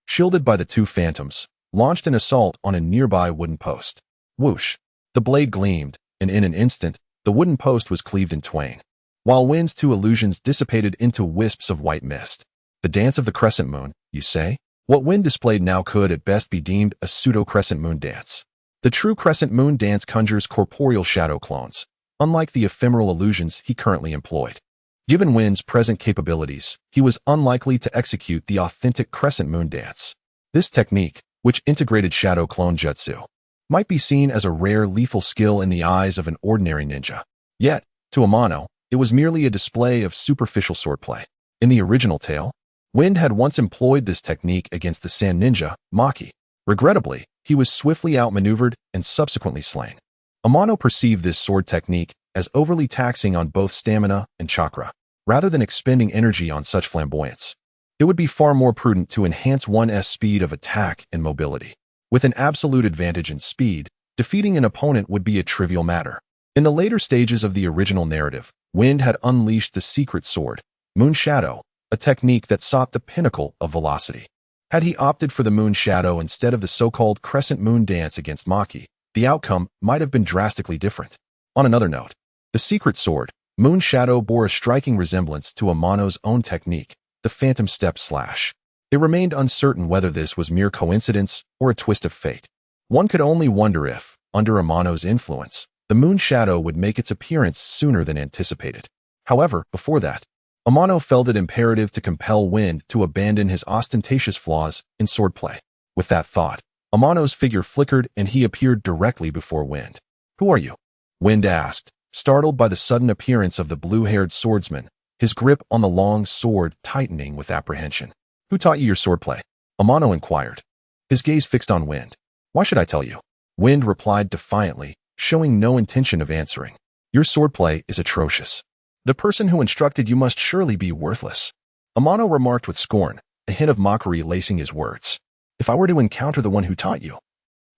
shielded by the two phantoms, launched an assault on a nearby wooden post. Whoosh! The blade gleamed, and in an instant, the wooden post was cleaved in twain. while Wind's two illusions dissipated into wisps of white mist. The dance of the crescent moon, you say? What Wind displayed now could at best be deemed a pseudo-crescent moon dance. The true crescent moon dance conjures corporeal shadow clones, unlike the ephemeral illusions he currently employed. Given Wind's present capabilities, he was unlikely to execute the authentic crescent moon dance. This technique, which integrated shadow clone jutsu, might be seen as a rare lethal skill in the eyes of an ordinary ninja. Yet, to Amano, it was merely a display of superficial swordplay. In the original tale, Wind had once employed this technique against the sand ninja, Maki. Regrettably, he was swiftly outmaneuvered and subsequently slain. Amano perceived this sword technique as overly taxing on both stamina and chakra. Rather than expending energy on such flamboyance, it would be far more prudent to enhance one's speed of attack and mobility. With an absolute advantage in speed, defeating an opponent would be a trivial matter. In the later stages of the original narrative, Wind had unleashed the secret sword, Moon Shadow, a technique that sought the pinnacle of velocity. Had he opted for the Moon Shadow instead of the so-called Crescent Moon dance against Maki, the outcome might have been drastically different. On another note, the secret sword, Moon Shadow, bore a striking resemblance to Amano's own technique, the Phantom Step Slash. It remained uncertain whether this was mere coincidence or a twist of fate. One could only wonder if, under Amano's influence, the Moon Shadow would make its appearance sooner than anticipated. However, before that, Amano felt it imperative to compel Wind to abandon his ostentatious flaws in swordplay. With that thought, Amano's figure flickered and he appeared directly before Wind. "Who are you?" Wind asked, startled by the sudden appearance of the blue-haired swordsman, his grip on the long sword tightening with apprehension. "Who taught you your swordplay?" Amano inquired, his gaze fixed on Wind. "Why should I tell you?" Wind replied defiantly, showing no intention of answering. "Your swordplay is atrocious. The person who instructed you must surely be worthless." Amano remarked with scorn, a hint of mockery lacing his words. "If I were to encounter the one who taught you,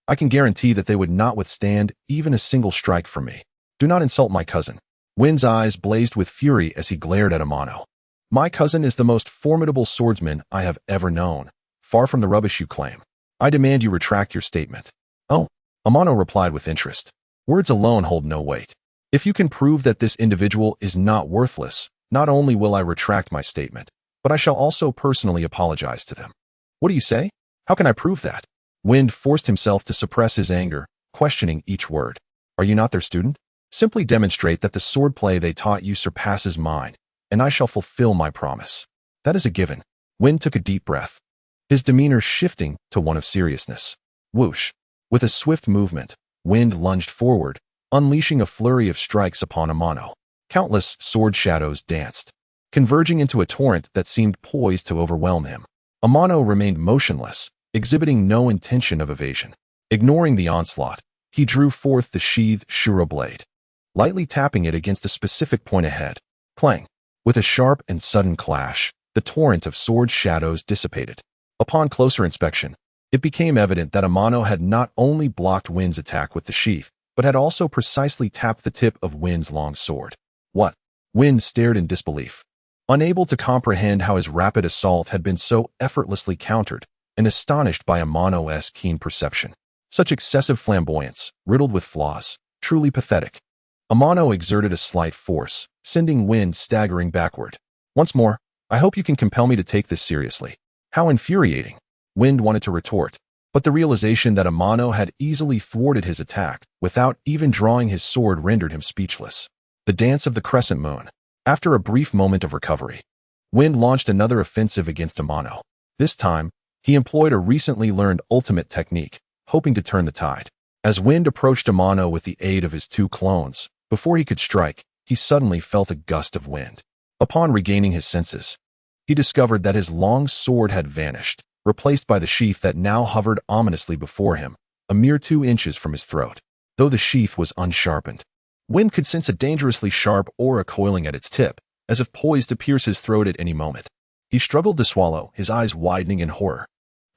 I can guarantee that they would not withstand even a single strike from me. Do not insult my cousin." Wind's eyes blazed with fury as he glared at Amano. "My cousin is the most formidable swordsman I have ever known, far from the rubbish you claim. I demand you retract your statement." "Oh," Amano replied with interest. "Words alone hold no weight. If you can prove that this individual is not worthless, not only will I retract my statement, but I shall also personally apologize to them." "What do you say? How can I prove that?" Wind forced himself to suppress his anger, questioning each word. "Are you not their student? Simply demonstrate that the swordplay they taught you surpasses mine, and I shall fulfill my promise." "That is a given." Wind took a deep breath, his demeanor shifting to one of seriousness. Whoosh! With a swift movement, Wind lunged forward, unleashing a flurry of strikes upon Amano. Countless sword shadows danced, converging into a torrent that seemed poised to overwhelm him. Amano remained motionless, exhibiting no intention of evasion. Ignoring the onslaught, he drew forth the sheathed Shuro blade, lightly tapping it against a specific point ahead. Clang! With a sharp and sudden clash, the torrent of sword shadows dissipated. Upon closer inspection, it became evident that Amano had not only blocked Wind's attack with the sheath, but had also precisely tapped the tip of Wind's long sword. "What?" Wind stared in disbelief, unable to comprehend how his rapid assault had been so effortlessly countered, and astonished by Amano's keen perception. Such excessive flamboyance, riddled with flaws, truly pathetic. Amano exerted a slight force, sending Wind staggering backward. "Once more, I hope you can compel me to take this seriously." "How infuriating!" Wind wanted to retort, but the realization that Amano had easily thwarted his attack without even drawing his sword rendered him speechless. The dance of the crescent moon. After a brief moment of recovery, Wind launched another offensive against Amano. This time, he employed a recently learned ultimate technique, hoping to turn the tide. As Wind approached Amano with the aid of his two clones, before he could strike, he suddenly felt a gust of wind. Upon regaining his senses, he discovered that his long sword had vanished, replaced by the sheath that now hovered ominously before him, a mere 2 inches from his throat. Though the sheath was unsharpened, Wind could sense a dangerously sharp aura coiling at its tip, as if poised to pierce his throat at any moment. He struggled to swallow, his eyes widening in horror.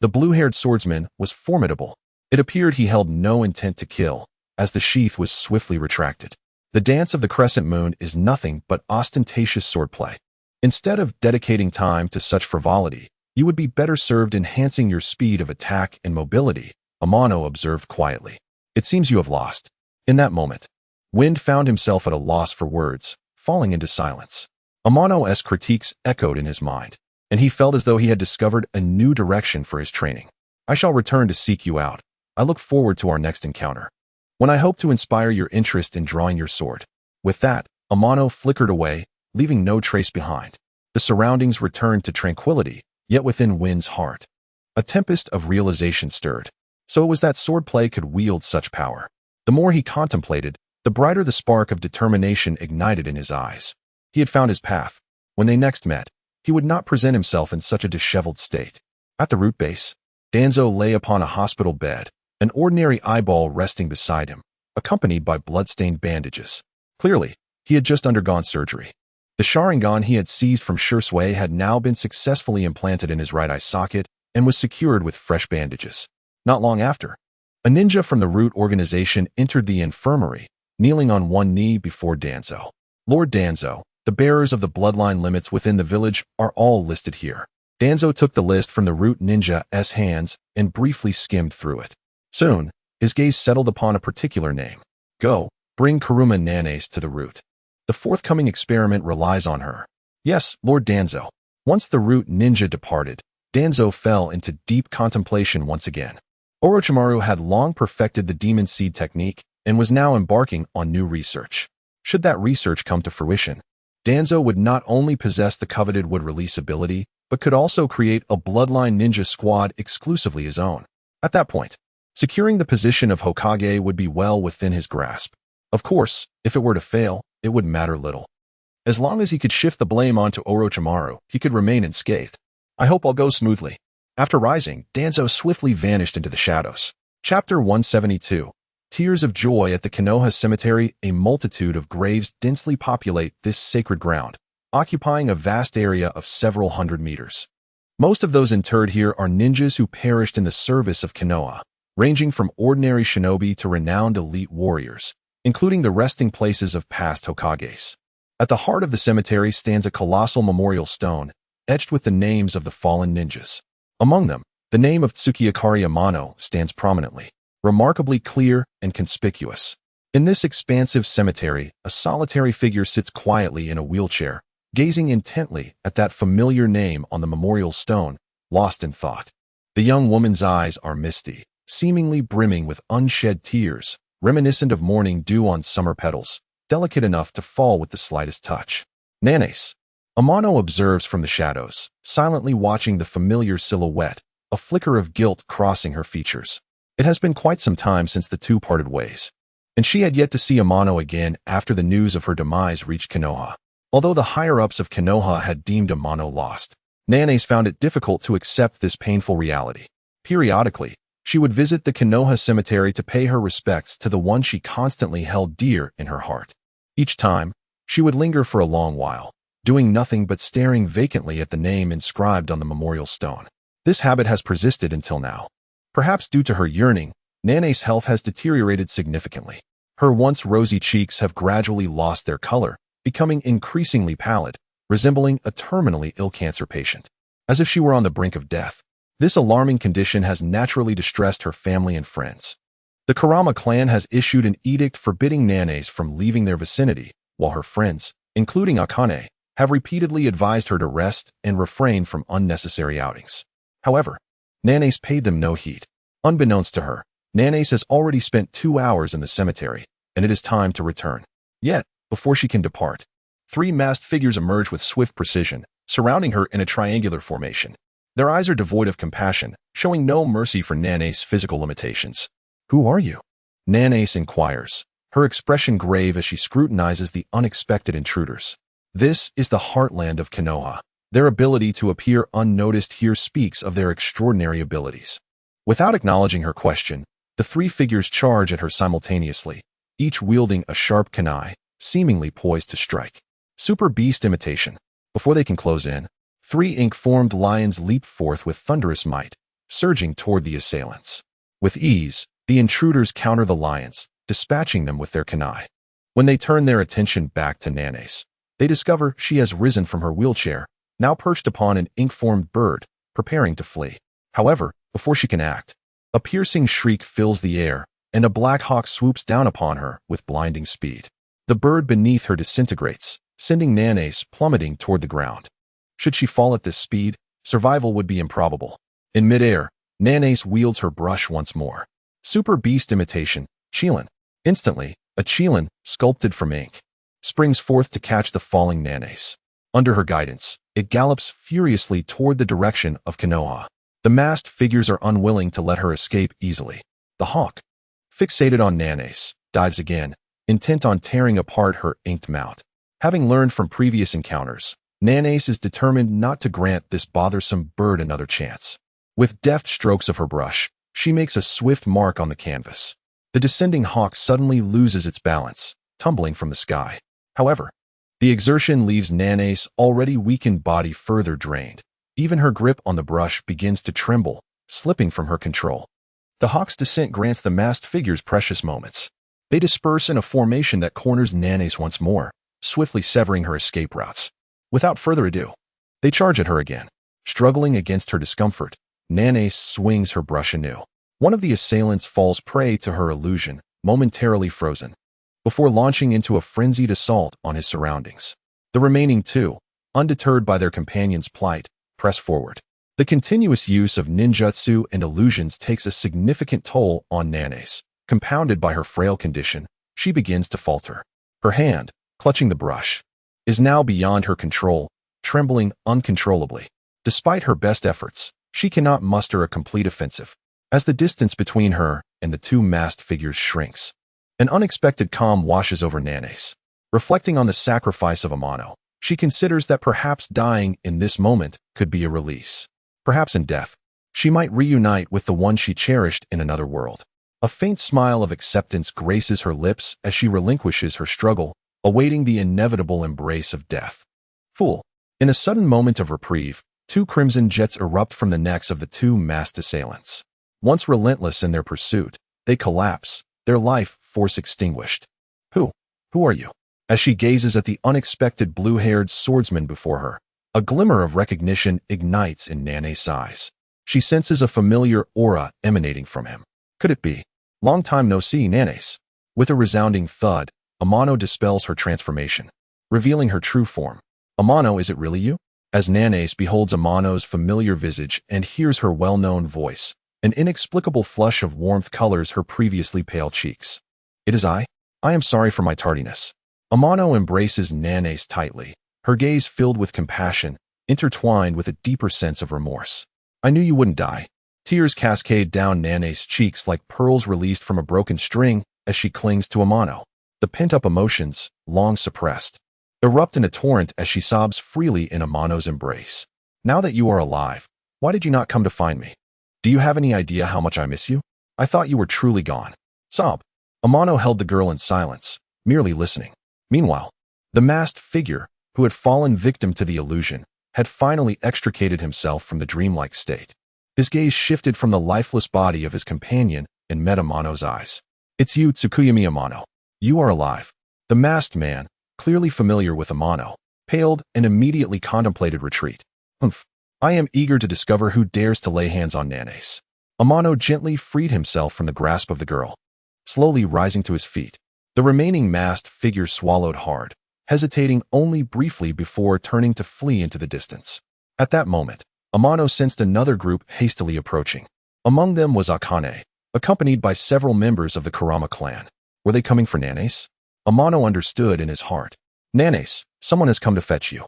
The blue-haired swordsman was formidable. It appeared he held no intent to kill, as the sheath was swiftly retracted. The dance of the crescent moon is nothing but ostentatious swordplay. Instead of dedicating time to such frivolity, you would be better served enhancing your speed of attack and mobility, Amano observed quietly. "It seems you have lost." In that moment, Wind found himself at a loss for words, falling into silence. Amano's critiques echoed in his mind, and he felt as though he had discovered a new direction for his training. I shall return to seek you out. I look forward to our next encounter, when I hope to inspire your interest in drawing your sword. With that, Amano flickered away, leaving no trace behind. The surroundings returned to tranquility, yet within Win's heart, a tempest of realization stirred. So it was that swordplay could wield such power. The more he contemplated, the brighter the spark of determination ignited in his eyes. He had found his path. When they next met, he would not present himself in such a disheveled state. At the root base, Danzo lay upon a hospital bed, an ordinary eyeball resting beside him, accompanied by blood-stained bandages. Clearly, he had just undergone surgery. The Sharingan he had seized from Shursui had now been successfully implanted in his right eye socket and was secured with fresh bandages. Not long after, a ninja from the Root organization entered the infirmary, kneeling on one knee before Danzo. Lord Danzo, the bearers of the bloodline limits within the village are all listed here. Danzo took the list from the Root ninja's hands and briefly skimmed through it. Soon, his gaze settled upon a particular name. Go, bring Kuruma Nanes to the Root. The forthcoming experiment relies on her. Yes, Lord Danzo. Once the Root ninja departed, Danzo fell into deep contemplation once again. Orochimaru had long perfected the demon seed technique and was now embarking on new research. Should that research come to fruition, Danzo would not only possess the coveted wood-release ability, but could also create a bloodline ninja squad exclusively his own. At that point, securing the position of Hokage would be well within his grasp. Of course, if it were to fail, it would matter little. As long as he could shift the blame onto Orochimaru, he could remain unscathed. I hope all goes smoothly. After rising, Danzo swiftly vanished into the shadows. Chapter 172. Tears of joy at the Konoha cemetery. A multitude of graves densely populate this sacred ground, occupying a vast area of several hundred meters. Most of those interred here are ninjas who perished in the service of Konoha, ranging from ordinary shinobi to renowned elite warriors, including the resting places of past Hokages. At the heart of the cemetery stands a colossal memorial stone, etched with the names of the fallen ninjas. Among them, the name of Tsukiyakari Amano stands prominently, remarkably clear and conspicuous. In this expansive cemetery, a solitary figure sits quietly in a wheelchair, gazing intently at that familiar name on the memorial stone, lost in thought. The young woman's eyes are misty, seemingly brimming with unshed tears, reminiscent of morning dew on summer petals, delicate enough to fall with the slightest touch. Nanes. Amano observes from the shadows, silently watching the familiar silhouette, a flicker of guilt crossing her features. It has been quite some time since the two parted ways, and she had yet to see Amano again after the news of her demise reached Konoha. Although the higher-ups of Konoha had deemed Amano lost, Nanes found it difficult to accept this painful reality. Periodically, she would visit the Konoha cemetery to pay her respects to the one she constantly held dear in her heart. Each time, she would linger for a long while, doing nothing but staring vacantly at the name inscribed on the memorial stone. This habit has persisted until now. Perhaps due to her yearning, Nane's health has deteriorated significantly. Her once rosy cheeks have gradually lost their color, becoming increasingly pallid, resembling a terminally ill cancer patient, as if she were on the brink of death. This alarming condition has naturally distressed her family and friends. The Kurama clan has issued an edict forbidding Nanes from leaving their vicinity, while her friends, including Akane, have repeatedly advised her to rest and refrain from unnecessary outings. However, Nanes paid them no heed. Unbeknownst to her, Nanes has already spent 2 hours in the cemetery, and it is time to return. Yet, before she can depart, 3 masked figures emerge with swift precision, surrounding her in a triangular formation. Their eyes are devoid of compassion, showing no mercy for Nanes' physical limitations. Who are you? Nanes inquires, her expression grave as she scrutinizes the unexpected intruders. This is the heartland of Konoha. Their ability to appear unnoticed here speaks of their extraordinary abilities. Without acknowledging her question, the 3 figures charge at her simultaneously, each wielding a sharp kunai, seemingly poised to strike. Super beast imitation. Before they can close in, 3 ink-formed lions leap forth with thunderous might, surging toward the assailants. With ease, the intruders counter the lions, dispatching them with their kunai. When they turn their attention back to Nanes, they discover she has risen from her wheelchair, now perched upon an ink-formed bird, preparing to flee. However, before she can act, a piercing shriek fills the air, and a black hawk swoops down upon her with blinding speed. The bird beneath her disintegrates, sending Nanace plummeting toward the ground. Should she fall at this speed, survival would be improbable. In midair, Nanace wields her brush once more. Super Beast imitation, Qilin. Instantly, a Qilin, sculpted from ink, springs forth to catch the falling Nanace. Under her guidance, it gallops furiously toward the direction of Konoha. The masked figures are unwilling to let her escape easily. The hawk, fixated on Nanace, dives again, intent on tearing apart her inked mount. Having learned from previous encounters, Nanace is determined not to grant this bothersome bird another chance. With deft strokes of her brush, she makes a swift mark on the canvas. The descending hawk suddenly loses its balance, tumbling from the sky. However, the exertion leaves Nanace's already weakened body further drained. Even her grip on the brush begins to tremble, slipping from her control. The hawk's descent grants the masked figures precious moments. They disperse in a formation that corners Nanace once more, swiftly severing her escape routes. Without further ado, they charge at her again. Struggling against her discomfort, Nanace swings her brush anew. One of the assailants falls prey to her illusion, momentarily frozen, before launching into a frenzied assault on his surroundings. The remaining two, undeterred by their companion's plight, press forward. The continuous use of ninjutsu and illusions takes a significant toll on Nanace. Compounded by her frail condition, she begins to falter. Her hand, clutching the brush, is now beyond her control, trembling uncontrollably. Despite her best efforts, she cannot muster a complete offensive. As the distance between her and the two masked figures shrinks, an unexpected calm washes over Nanace. Reflecting on the sacrifice of Amano, she considers that perhaps dying in this moment could be a release. Perhaps in death, she might reunite with the one she cherished in another world. A faint smile of acceptance graces her lips as she relinquishes her struggle, awaiting the inevitable embrace of death. Fool! In a sudden moment of reprieve, two crimson jets erupt from the necks of the two masked assailants. Once relentless in their pursuit, they collapse, their life force extinguished. Who are you? As she gazes at the unexpected blue-haired swordsman before her, a glimmer of recognition ignites in Nanace's eyes. She senses a familiar aura emanating from him. Could it be? Long time no see, Nanace. With a resounding thud, Amano dispels her transformation, revealing her true form. Amano, is it really you? As Nanace beholds Amano's familiar visage and hears her well-known voice, an inexplicable flush of warmth colors her previously pale cheeks. It is I. I am sorry for my tardiness. Amano embraces Nanace tightly, her gaze filled with compassion, intertwined with a deeper sense of remorse. I knew you wouldn't die. Tears cascade down Nanace's cheeks like pearls released from a broken string as she clings to Amano. The pent-up emotions, long suppressed, erupt in a torrent as she sobs freely in Amano's embrace. Now that you are alive, why did you not come to find me? Do you have any idea how much I miss you? I thought you were truly gone. Sob. Amano held the girl in silence, merely listening. Meanwhile, the masked figure, who had fallen victim to the illusion, had finally extricated himself from the dreamlike state. His gaze shifted from the lifeless body of his companion and met Amano's eyes. It's you, Tsukuyami Amano. You are alive. The masked man, clearly familiar with Amano, paled and immediately contemplated retreat. Humph. I am eager to discover who dares to lay hands on Nanace. Amano gently freed himself from the grasp of the girl, slowly rising to his feet. The remaining masked figure swallowed hard, hesitating only briefly before turning to flee into the distance. At that moment, Amano sensed another group hastily approaching. Among them was Akane, accompanied by several members of the Kurama clan. Were they coming for Nanace? Amano understood in his heart. Nanace, someone has come to fetch you.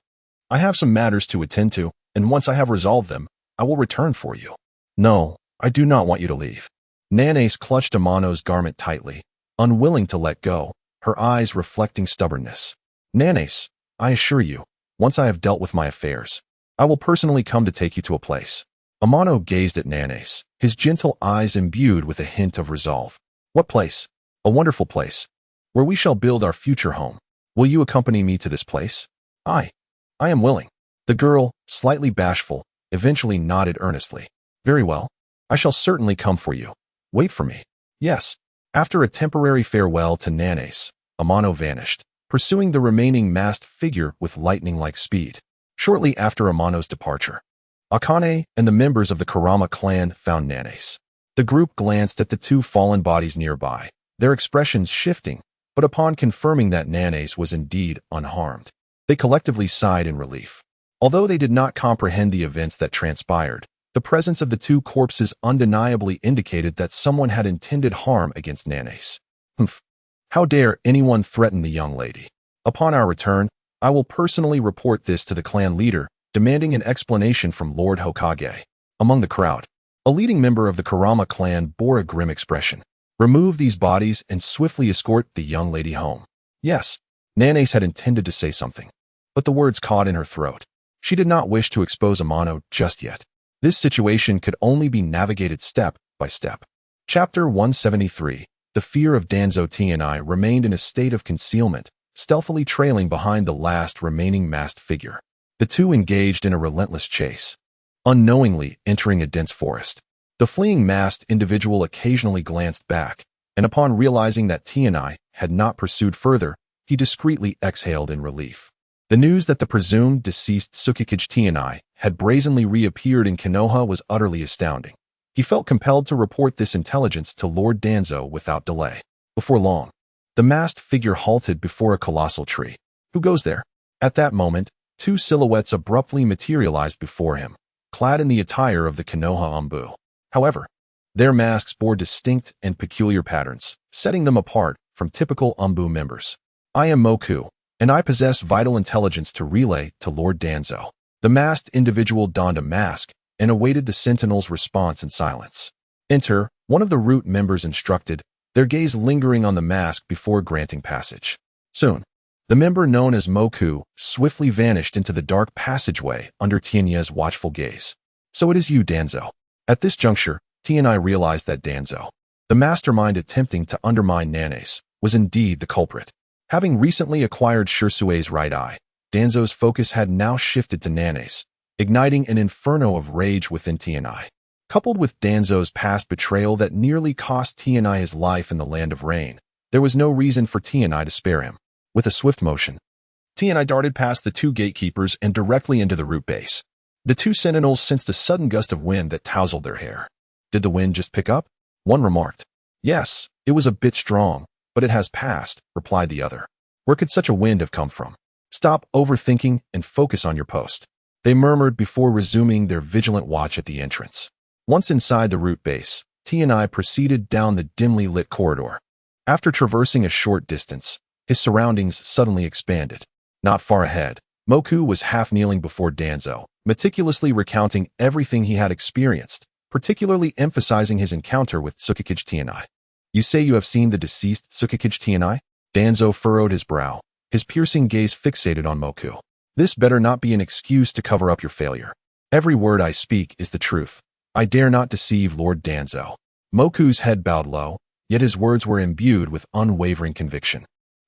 I have some matters to attend to, and once I have resolved them, I will return for you. No, I do not want you to leave. Nanace clutched Amano's garment tightly, unwilling to let go, her eyes reflecting stubbornness. Nanace, I assure you, once I have dealt with my affairs, I will personally come to take you to a place. Amano gazed at Nanace, his gentle eyes imbued with a hint of resolve. What place? A wonderful place, where we shall build our future home. Will you accompany me to this place? I am willing. The girl, slightly bashful, eventually nodded earnestly. Very well. I shall certainly come for you. Wait for me. Yes. After a temporary farewell to Nanace, Amano vanished, pursuing the remaining masked figure with lightning-like speed. Shortly after Amano's departure, Akane and the members of the Kurama clan found Nanace. The group glanced at the two fallen bodies nearby, their expressions shifting, but upon confirming that Nanace was indeed unharmed, They collectively sighed in relief. Although they did not comprehend the events that transpired, the presence of the two corpses undeniably indicated that someone had intended harm against Nanace. Humph. How dare anyone threaten the young lady? Upon our return, I will personally report this to the clan leader, demanding an explanation from Lord Hokage. Among the crowd, a leading member of the Kurama clan bore a grim expression. Remove these bodies and swiftly escort the young lady home. Yes, Nanace had intended to say something, but the words caught in her throat. She did not wish to expose Amano just yet. This situation could only be navigated step by step. Chapter 173. The fear of Danzo Tni remained in a state of concealment, stealthily trailing behind the last remaining masked figure. The two engaged in a relentless chase, unknowingly entering a dense forest. The fleeing masked individual occasionally glanced back, and upon realizing that Tni had not pursued further, he discreetly exhaled in relief. The news that the presumed deceased Tsukikage Tni had brazenly reappeared in Konoha was utterly astounding. He felt compelled to report this intelligence to Lord Danzo without delay. Before long, the masked figure halted before a colossal tree. Who goes there? At that moment, two silhouettes abruptly materialized before him, clad in the attire of the Konoha Anbu. However, their masks bore distinct and peculiar patterns, setting them apart from typical Anbu members. I am Moku, and I possess vital intelligence to relay to Lord Danzo. The masked individual donned a mask and awaited the sentinel's response in silence. Enter, one of the root members instructed, their gaze lingering on the mask before granting passage. Soon, the member known as Moku swiftly vanished into the dark passageway under Tienya's watchful gaze. So it is you, Danzo. At this juncture, Tienai realized that Danzo, the mastermind attempting to undermine Nanace, was indeed the culprit. Having recently acquired Shirsue's right eye, Danzo's focus had now shifted to Nanace, igniting an inferno of rage within Tienai. Coupled with Danzo's past betrayal that nearly cost Tienai his life in the Land of Rain, there was no reason for Tienai to spare him. With a swift motion, Tienai darted past the two gatekeepers and directly into the root base. The two sentinels sensed a sudden gust of wind that tousled their hair. Did the wind just pick up? One remarked. Yes, it was a bit strong, but it has passed, replied the other. Where could such a wind have come from? Stop overthinking and focus on your post, they murmured before resuming their vigilant watch at the entrance. Once inside the root base, Tienai proceeded down the dimly lit corridor. After traversing a short distance, his surroundings suddenly expanded. Not far ahead, Moku was half kneeling before Danzo, meticulously recounting everything he had experienced, particularly emphasizing his encounter with Tsukikage Tni. You say you have seen the deceased Tsukikage Tni? Danzo furrowed his brow, his piercing gaze fixated on Moku. This better not be an excuse to cover up your failure. Every word I speak is the truth. I dare not deceive Lord Danzo. Moku's head bowed low, yet his words were imbued with unwavering conviction.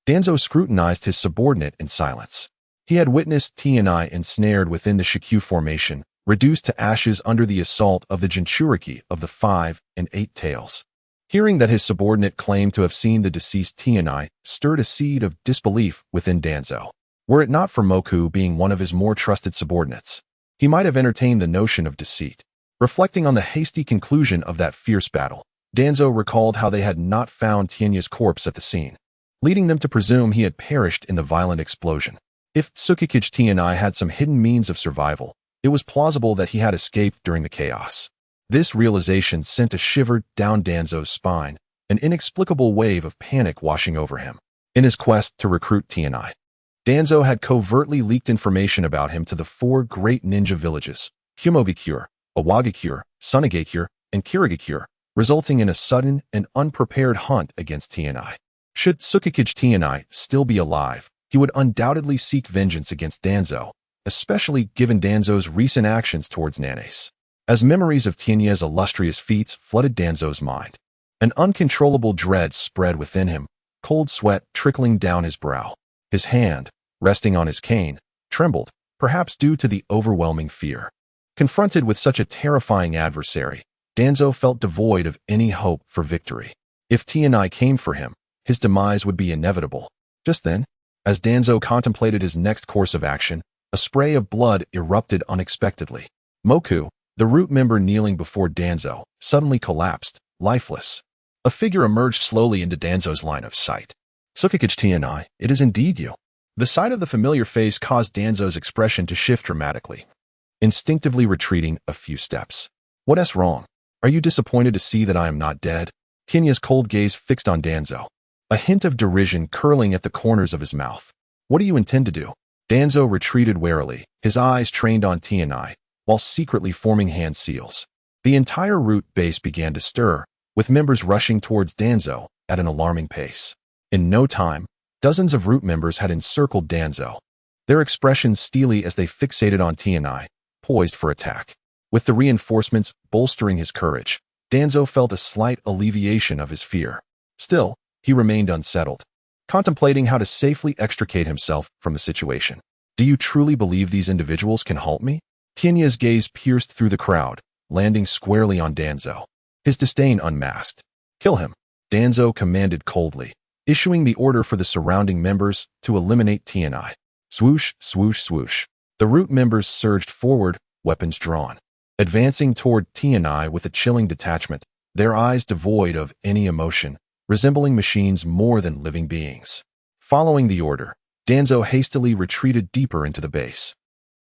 Danzo scrutinized his subordinate in silence. He had witnessed Tni ensnared within the Shikyu formation, reduced to ashes under the assault of the Jinchuriki of the 5 and 8 tails. Hearing that his subordinate claimed to have seen the deceased Tni stirred a seed of disbelief within Danzo. Were it not for Moku being one of his more trusted subordinates, he might have entertained the notion of deceit. Reflecting on the hasty conclusion of that fierce battle, Danzo recalled how they had not found Tienya's corpse at the scene, leading them to presume he had perished in the violent explosion. If Tsukikage Tni had some hidden means of survival, it was plausible that he had escaped during the chaos. This realization sent a shiver down Danzo's spine, an inexplicable wave of panic washing over him. In his quest to recruit Tni, Danzo had covertly leaked information about him to the 4 great ninja villages, Kumogakure, Awagakure, Sunagakure, and Kirigakure, resulting in a sudden and unprepared hunt against Tni. Should Tsukikage Tni still be alive, he would undoubtedly seek vengeance against Danzo, especially given Danzo's recent actions towards Nanace. As memories of Tienya's illustrious feats flooded Danzo's mind, an uncontrollable dread spread within him, cold sweat trickling down his brow. His hand, resting on his cane, trembled, perhaps due to the overwhelming fear. Confronted with such a terrifying adversary, Danzo felt devoid of any hope for victory. If Tni came for him, his demise would be inevitable. Just then, as Danzo contemplated his next course of action, a spray of blood erupted unexpectedly. Moku, the root member kneeling before Danzo, suddenly collapsed, lifeless. A figure emerged slowly into Danzo's line of sight. Tsukikage Tni, it is indeed you. The sight of the familiar face caused Danzo's expression to shift dramatically, instinctively retreating a few steps. What's wrong? Are you disappointed to see that I am not dead? Tinya's cold gaze fixed on Danzo, a hint of derision curling at the corners of his mouth. What do you intend to do? Danzo retreated warily, his eyes trained on Tianai, while secretly forming hand seals. The entire root base began to stir, with members rushing towards Danzo at an alarming pace. In no time, dozens of root members had encircled Danzo, their expressions steely as they fixated on Tianai, poised for attack. With the reinforcements bolstering his courage, Danzo felt a slight alleviation of his fear. Still, he remained unsettled, contemplating how to safely extricate himself from the situation. Do you truly believe these individuals can halt me? Tinya's gaze pierced through the crowd, landing squarely on Danzo, his disdain unmasked. Kill him, Danzo commanded coldly, issuing the order for the surrounding members to eliminate Tianai. Swoosh, swoosh, swoosh. The root members surged forward, weapons drawn, advancing toward Tianai with a chilling detachment, their eyes devoid of any emotion, resembling machines more than living beings. Following the order, Danzo hastily retreated deeper into the base.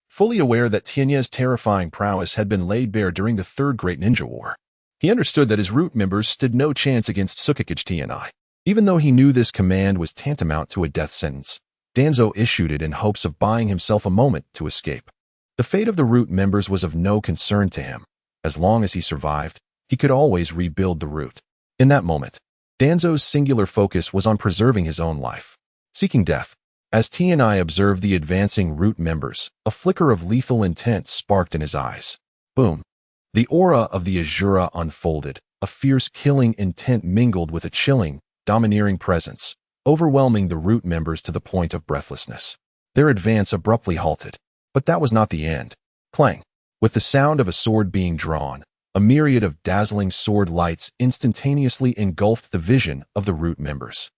Fully aware that Tinya's terrifying prowess had been laid bare during the Third Great Ninja War, he understood that his root members stood no chance against Tsukikage Tianai. Even though he knew this command was tantamount to a death sentence, Danzo issued it in hopes of buying himself a moment to escape. The fate of the root members was of no concern to him. As long as he survived, he could always rebuild the root. In that moment, Danzo's singular focus was on preserving his own life. Seeking death, as Tianai observed the advancing root members, a flicker of lethal intent sparked in his eyes. Boom. The aura of the Azura unfolded, a fierce killing intent mingled with a chilling, domineering presence, overwhelming the root members to the point of breathlessness. Their advance abruptly halted. But that was not the end. Clang. With the sound of a sword being drawn, a myriad of dazzling sword lights instantaneously engulfed the vision of the root members.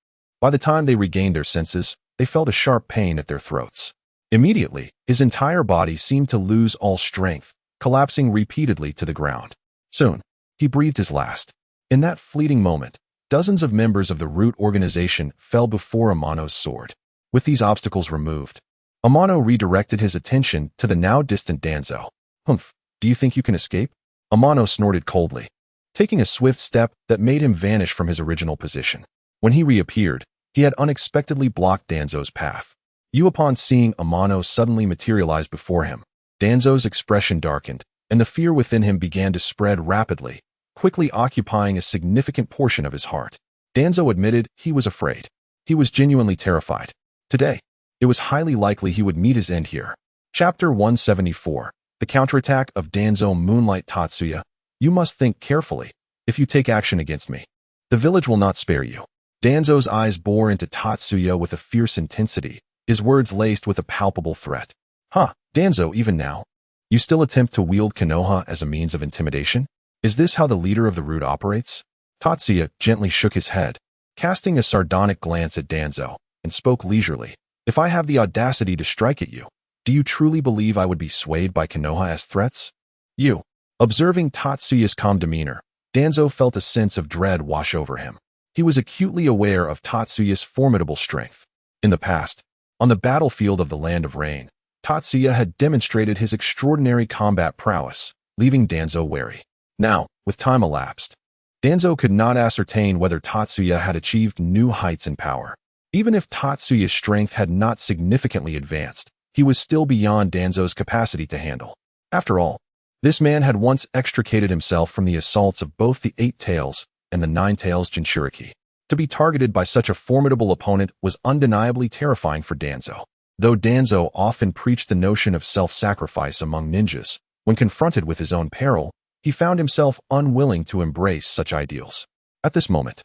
By the time they regained their senses, they felt a sharp pain at their throats. Immediately, his entire body seemed to lose all strength, collapsing repeatedly to the ground. Soon, he breathed his last. In that fleeting moment, dozens of members of the root organization fell before Amano's sword. With these obstacles removed, Amano redirected his attention to the now distant Danzo. Humph, do you think you can escape? Amano snorted coldly, taking a swift step that made him vanish from his original position. When he reappeared, he had unexpectedly blocked Danzo's path. Upon seeing Amano suddenly materialize before him, Danzo's expression darkened, and the fear within him began to spread rapidly, quickly occupying a significant portion of his heart. Danzo admitted he was afraid. He was genuinely terrified. Today, it was highly likely he would meet his end here. Chapter 174. The Counterattack of Danzo. Moonlight Tatsuya. You must think carefully. If you take action against me, the village will not spare you. Danzo's eyes bore into Tatsuya with a fierce intensity, his words laced with a palpable threat. Huh, Danzo, even now? You still attempt to wield Konoha as a means of intimidation? Is this how the leader of the root operates? Tatsuya gently shook his head, casting a sardonic glance at Danzo, and spoke leisurely. If I have the audacity to strike at you, do you truly believe I would be swayed by Konoha as threats? You. Observing Tatsuya's calm demeanor, Danzo felt a sense of dread wash over him. He was acutely aware of Tatsuya's formidable strength. In the past, on the battlefield of the Land of Rain, Tatsuya had demonstrated his extraordinary combat prowess, leaving Danzo wary. Now, with time elapsed, Danzo could not ascertain whether Tatsuya had achieved new heights in power. Even if Tatsuya's strength had not significantly advanced, he was still beyond Danzo's capacity to handle. After all, this man had once extricated himself from the assaults of both the Eight Tails and the Nine Tails Jinchuriki. To be targeted by such a formidable opponent was undeniably terrifying for Danzo. Though Danzo often preached the notion of self-sacrifice among ninjas, when confronted with his own peril, he found himself unwilling to embrace such ideals. At this moment,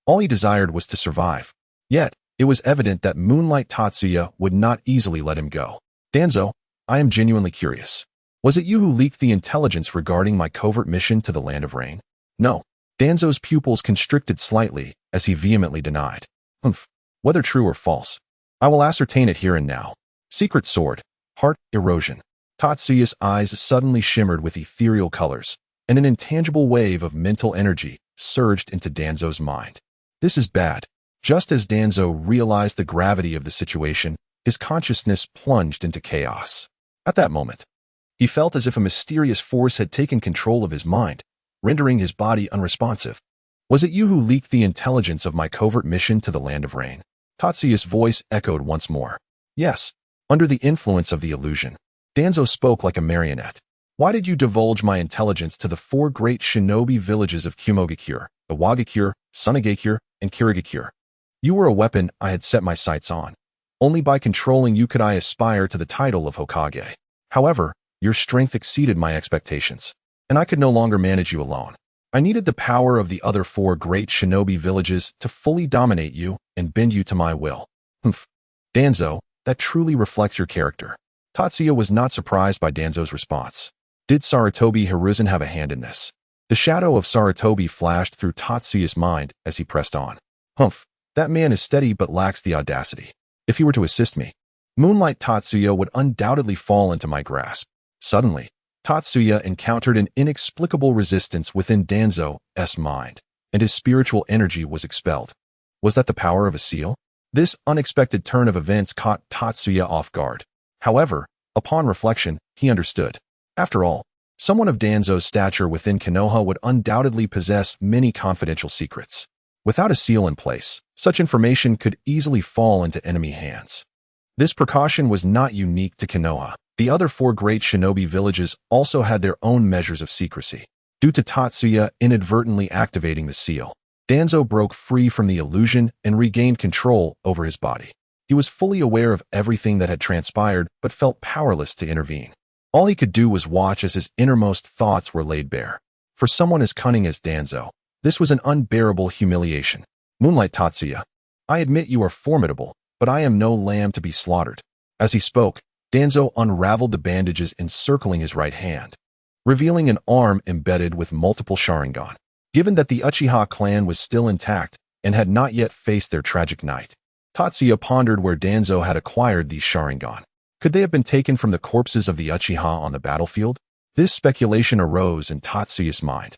all he desired was to survive. Yet, it was evident that Moonlight Tatsuya would not easily let him go. Danzo, I am genuinely curious. Was it you who leaked the intelligence regarding my covert mission to the Land of Rain? No. Danzo's pupils constricted slightly as he vehemently denied. Humph. Whether true or false, I will ascertain it here and now. Secret sword. Heart erosion. Tatsuya's eyes suddenly shimmered with ethereal colors, and an intangible wave of mental energy surged into Danzo's mind. This is bad. Just as Danzo realized the gravity of the situation, his consciousness plunged into chaos. At that moment, he felt as if a mysterious force had taken control of his mind, rendering his body unresponsive. Was it you who leaked the intelligence of my covert mission to the Land of Rain? Tatsuya's voice echoed once more. Yes. Under the influence of the illusion, Danzo spoke like a marionette. Why did you divulge my intelligence to the 4 great shinobi villages of Kumogakure, Iwagakure, Sunagakure, and Kirigakure? You were a weapon I had set my sights on. Only by controlling you could I aspire to the title of Hokage. However, your strength exceeded my expectations, and I could no longer manage you alone. I needed the power of the other 4 great shinobi villages to fully dominate you and bend you to my will. Humph. Danzo, that truly reflects your character. Tatsuya was not surprised by Danzo's response. Did Sarutobi Hiruzen have a hand in this? The shadow of Sarutobi flashed through Tatsuya's mind as he pressed on. Humph. That man is steady but lacks the audacity. If he were to assist me, Moonlight Tatsuya would undoubtedly fall into my grasp. Suddenly, Tatsuya encountered an inexplicable resistance within Danzo's mind, and his spiritual energy was expelled. Was that the power of a seal? This unexpected turn of events caught Tatsuya off guard. However, upon reflection, he understood. After all, someone of Danzo's stature within Konoha would undoubtedly possess many confidential secrets. Without a seal in place, such information could easily fall into enemy hands. This precaution was not unique to Konoha. The other 4 great shinobi villages also had their own measures of secrecy. Due to Tatsuya inadvertently activating the seal, Danzo broke free from the illusion and regained control over his body. He was fully aware of everything that had transpired but felt powerless to intervene. All he could do was watch as his innermost thoughts were laid bare. For someone as cunning as Danzo, this was an unbearable humiliation. Moonlight Tatsuya, I admit you are formidable, but I am no lamb to be slaughtered. As he spoke, Danzo unraveled the bandages encircling his right hand, revealing an arm embedded with multiple Sharingan. Given that the Uchiha clan was still intact and had not yet faced their tragic night, Tatsuya pondered where Danzo had acquired these Sharingan. Could they have been taken from the corpses of the Uchiha on the battlefield? This speculation arose in Tatsuya's mind.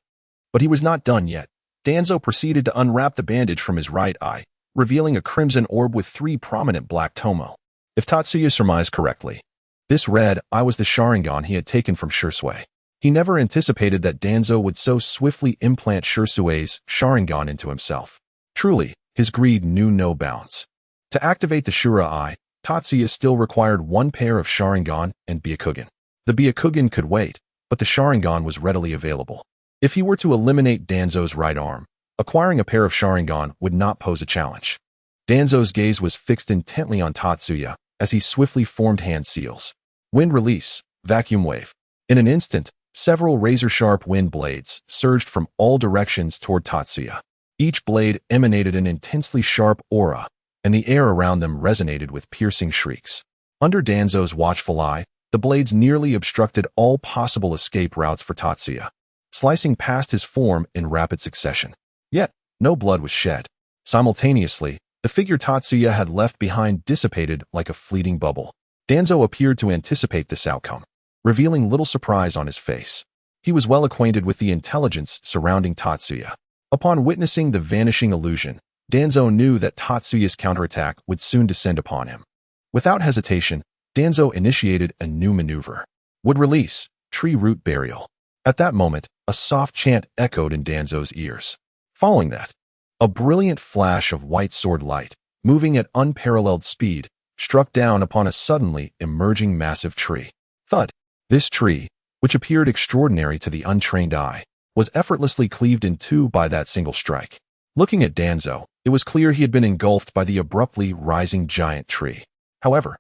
But he was not done yet. Danzo proceeded to unwrap the bandage from his right eye, revealing a crimson orb with 3 prominent black tomo. If Tatsuya surmised correctly, this red eye was the Sharingan he had taken from Shursui. He never anticipated that Danzo would so swiftly implant Shursui's Sharingan into himself. Truly, his greed knew no bounds. To activate the Shura eye, Tatsuya still required 1 pair of Sharingan and Byakugan. The Byakugan could wait, but the Sharingan was readily available. If he were to eliminate Danzo's right arm, acquiring a pair of Sharingan would not pose a challenge. Danzo's gaze was fixed intently on Tatsuya as he swiftly formed hand seals. Wind release, vacuum wave. In an instant, several razor-sharp wind blades surged from all directions toward Tatsuya. Each blade emanated an intensely sharp aura, and the air around them resonated with piercing shrieks. Under Danzo's watchful eye, the blades nearly obstructed all possible escape routes for Tatsuya, slicing past his form in rapid succession. Yet, no blood was shed. Simultaneously, the figure Tatsuya had left behind dissipated like a fleeting bubble. Danzo appeared to anticipate this outcome, revealing little surprise on his face. He was well acquainted with the intelligence surrounding Tatsuya. Upon witnessing the vanishing illusion, Danzo knew that Tatsuya's counterattack would soon descend upon him. Without hesitation, Danzo initiated a new maneuver. Wood release, tree root burial. At that moment, a soft chant echoed in Danzo's ears. Following that, a brilliant flash of white sword light, moving at unparalleled speed, struck down upon a suddenly emerging massive tree. Thud! This tree, which appeared extraordinary to the untrained eye, was effortlessly cleaved in 2 by that single strike. Looking at Danzo, it was clear he had been engulfed by the abruptly rising giant tree. However,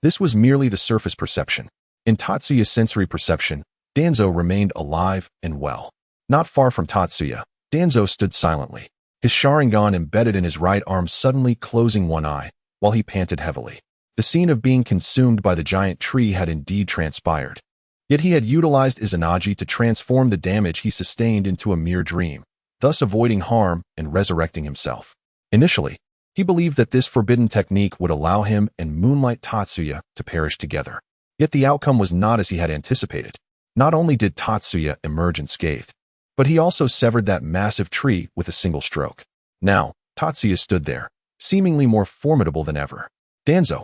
this was merely the surface perception. In Tatsuya's sensory perception, Danzo remained alive and well. Not far from Tatsuya, Danzo stood silently, his Sharingan embedded in his right arm suddenly closing one eye, while he panted heavily. The scene of being consumed by the giant tree had indeed transpired. Yet he had utilized Izanagi to transform the damage he sustained into a mere dream, thus avoiding harm and resurrecting himself. Initially, he believed that this forbidden technique would allow him and Moonlight Tatsuya to perish together. Yet the outcome was not as he had anticipated. Not only did Tatsuya emerge unscathed, but he also severed that massive tree with a single stroke. Now, Tatsuya stood there, seemingly more formidable than ever. Danzo,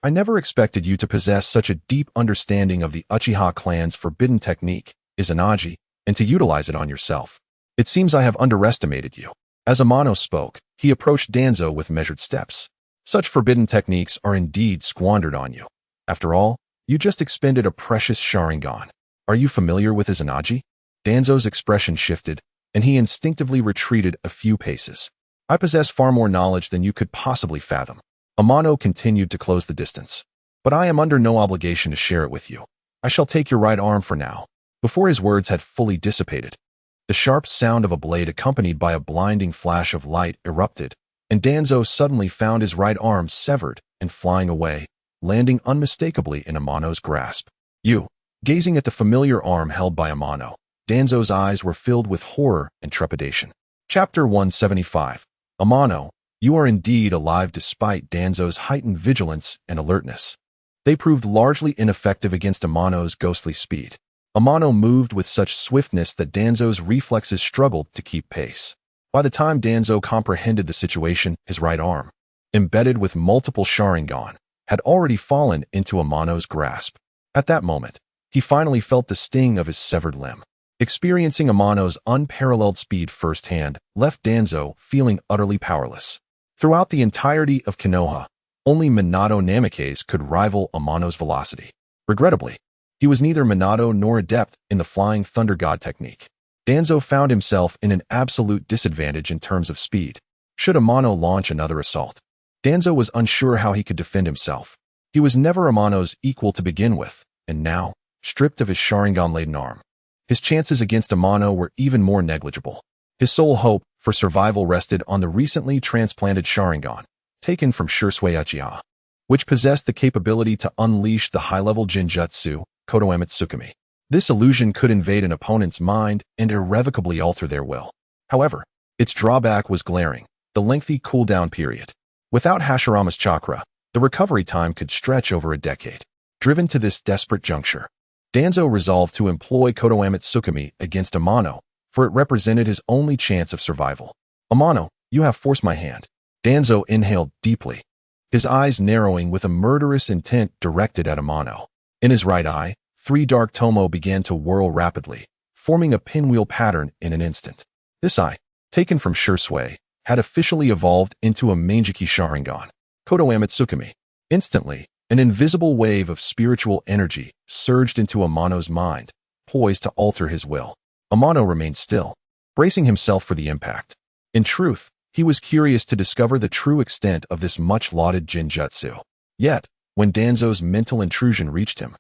I never expected you to possess such a deep understanding of the Uchiha clan's forbidden technique, Izanagi, and to utilize it on yourself. It seems I have underestimated you. As Amano spoke, he approached Danzo with measured steps. Such forbidden techniques are indeed squandered on you. After all, you just expended a precious Sharingan. Are you familiar with Izanagi? Danzo's expression shifted, and he instinctively retreated a few paces. I possess far more knowledge than you could possibly fathom. Amano continued to close the distance. But I am under no obligation to share it with you. I shall take your right arm for now. Before his words had fully dissipated, the sharp sound of a blade accompanied by a blinding flash of light erupted, and Danzo suddenly found his right arm severed and flying away, landing unmistakably in Amano's grasp. Gazing at the familiar arm held by Amano, Danzo's eyes were filled with horror and trepidation. Chapter 175. Amano, you are indeed alive despite Danzo's heightened vigilance and alertness. They proved largely ineffective against Amano's ghostly speed. Amano moved with such swiftness that Danzo's reflexes struggled to keep pace. By the time Danzo comprehended the situation, his right arm, embedded with multiple Sharingan, had already fallen into Amano's grasp. At that moment, he finally felt the sting of his severed limb. Experiencing Amano's unparalleled speed firsthand left Danzo feeling utterly powerless. Throughout the entirety of Konoha, only Minato Namikaze could rival Amano's velocity. Regrettably, he was neither Minato nor adept in the Flying Thunder God technique. Danzo found himself in an absolute disadvantage in terms of speed. Should Amano launch another assault? Danzo was unsure how he could defend himself. He was never Amano's equal to begin with, and now, stripped of his Sharingan-laden arm, his chances against Amano were even more negligible. His sole hope for survival rested on the recently transplanted Sharingan, taken from Shursui Uchiha, which possessed the capability to unleash the high-level Jinjutsu, Kodoha Tsukimi. This illusion could invade an opponent's mind and irrevocably alter their will. However, its drawback was glaring, the lengthy cooldown period. Without Hashirama's chakra, the recovery time could stretch over a decade. Driven to this desperate juncture, Danzo resolved to employ Kodoha Tsukimi against Amano, for it represented his only chance of survival. Amano, you have forced my hand. Danzo inhaled deeply, his eyes narrowing with a murderous intent directed at Amano. In his right eye, 3 dark tomo began to whirl rapidly, forming a pinwheel pattern in an instant. This eye, taken from Shursui, had officially evolved into a Manjiki Sharingan, Kodoha Tsukimi. Instantly, an invisible wave of spiritual energy surged into Amano's mind, poised to alter his will. Amano remained still, bracing himself for the impact. In truth, he was curious to discover the true extent of this much-lauded Jinjutsu. Yet, when Danzo's mental intrusion reached him,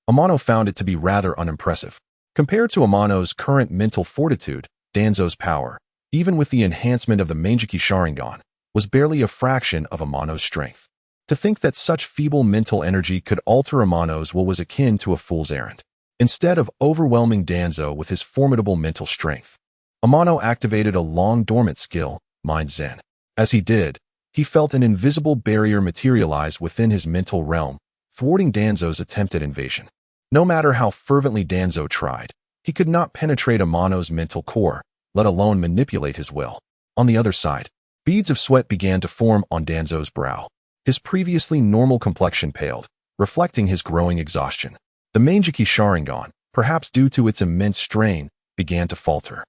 Amano found it to be rather unimpressive. Compared to Amano's current mental fortitude, Danzo's power, even with the enhancement of the Manjiki Sharingan, was barely a fraction of Amano's strength. To think that such feeble mental energy could alter Amano's will was akin to a fool's errand. Instead of overwhelming Danzo with his formidable mental strength, Amano activated a long-dormant skill, Mind Zen. As he did, he felt an invisible barrier materialize within his mental realm, thwarting Danzo's attempt at invasion. No matter how fervently Danzo tried, he could not penetrate Amano's mental core, let alone manipulate his will. On the other side, beads of sweat began to form on Danzo's brow. His previously normal complexion paled, reflecting his growing exhaustion. The Manjiki Sharingan, perhaps due to its immense strain, began to falter.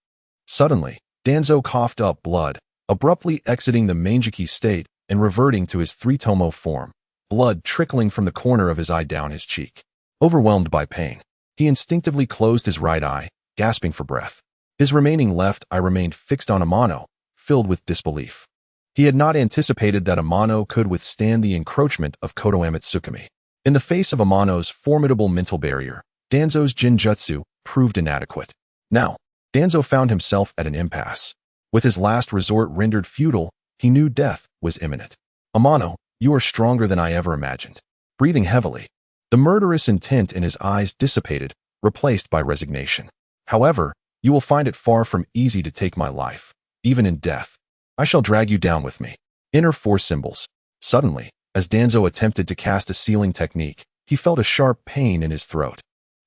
Suddenly, Danzo coughed up blood, abruptly exiting the Manjiki state and reverting to his 3-tomo form, blood trickling from the corner of his eye down his cheek. Overwhelmed by pain, he instinctively closed his right eye, gasping for breath. His remaining left eye remained fixed on Amano, filled with disbelief. He had not anticipated that Amano could withstand the encroachment of Kodoha Tsukimi. In the face of Amano's formidable mental barrier, Danzo's Jinjutsu proved inadequate. Now, Danzo found himself at an impasse. With his last resort rendered futile, he knew death was imminent. Amano, you are stronger than I ever imagined. Breathing heavily, the murderous intent in his eyes dissipated, replaced by resignation. However, you will find it far from easy to take my life, even in death. I shall drag you down with me. Inner force symbols. Suddenly, as Danzo attempted to cast a sealing technique, he felt a sharp pain in his throat.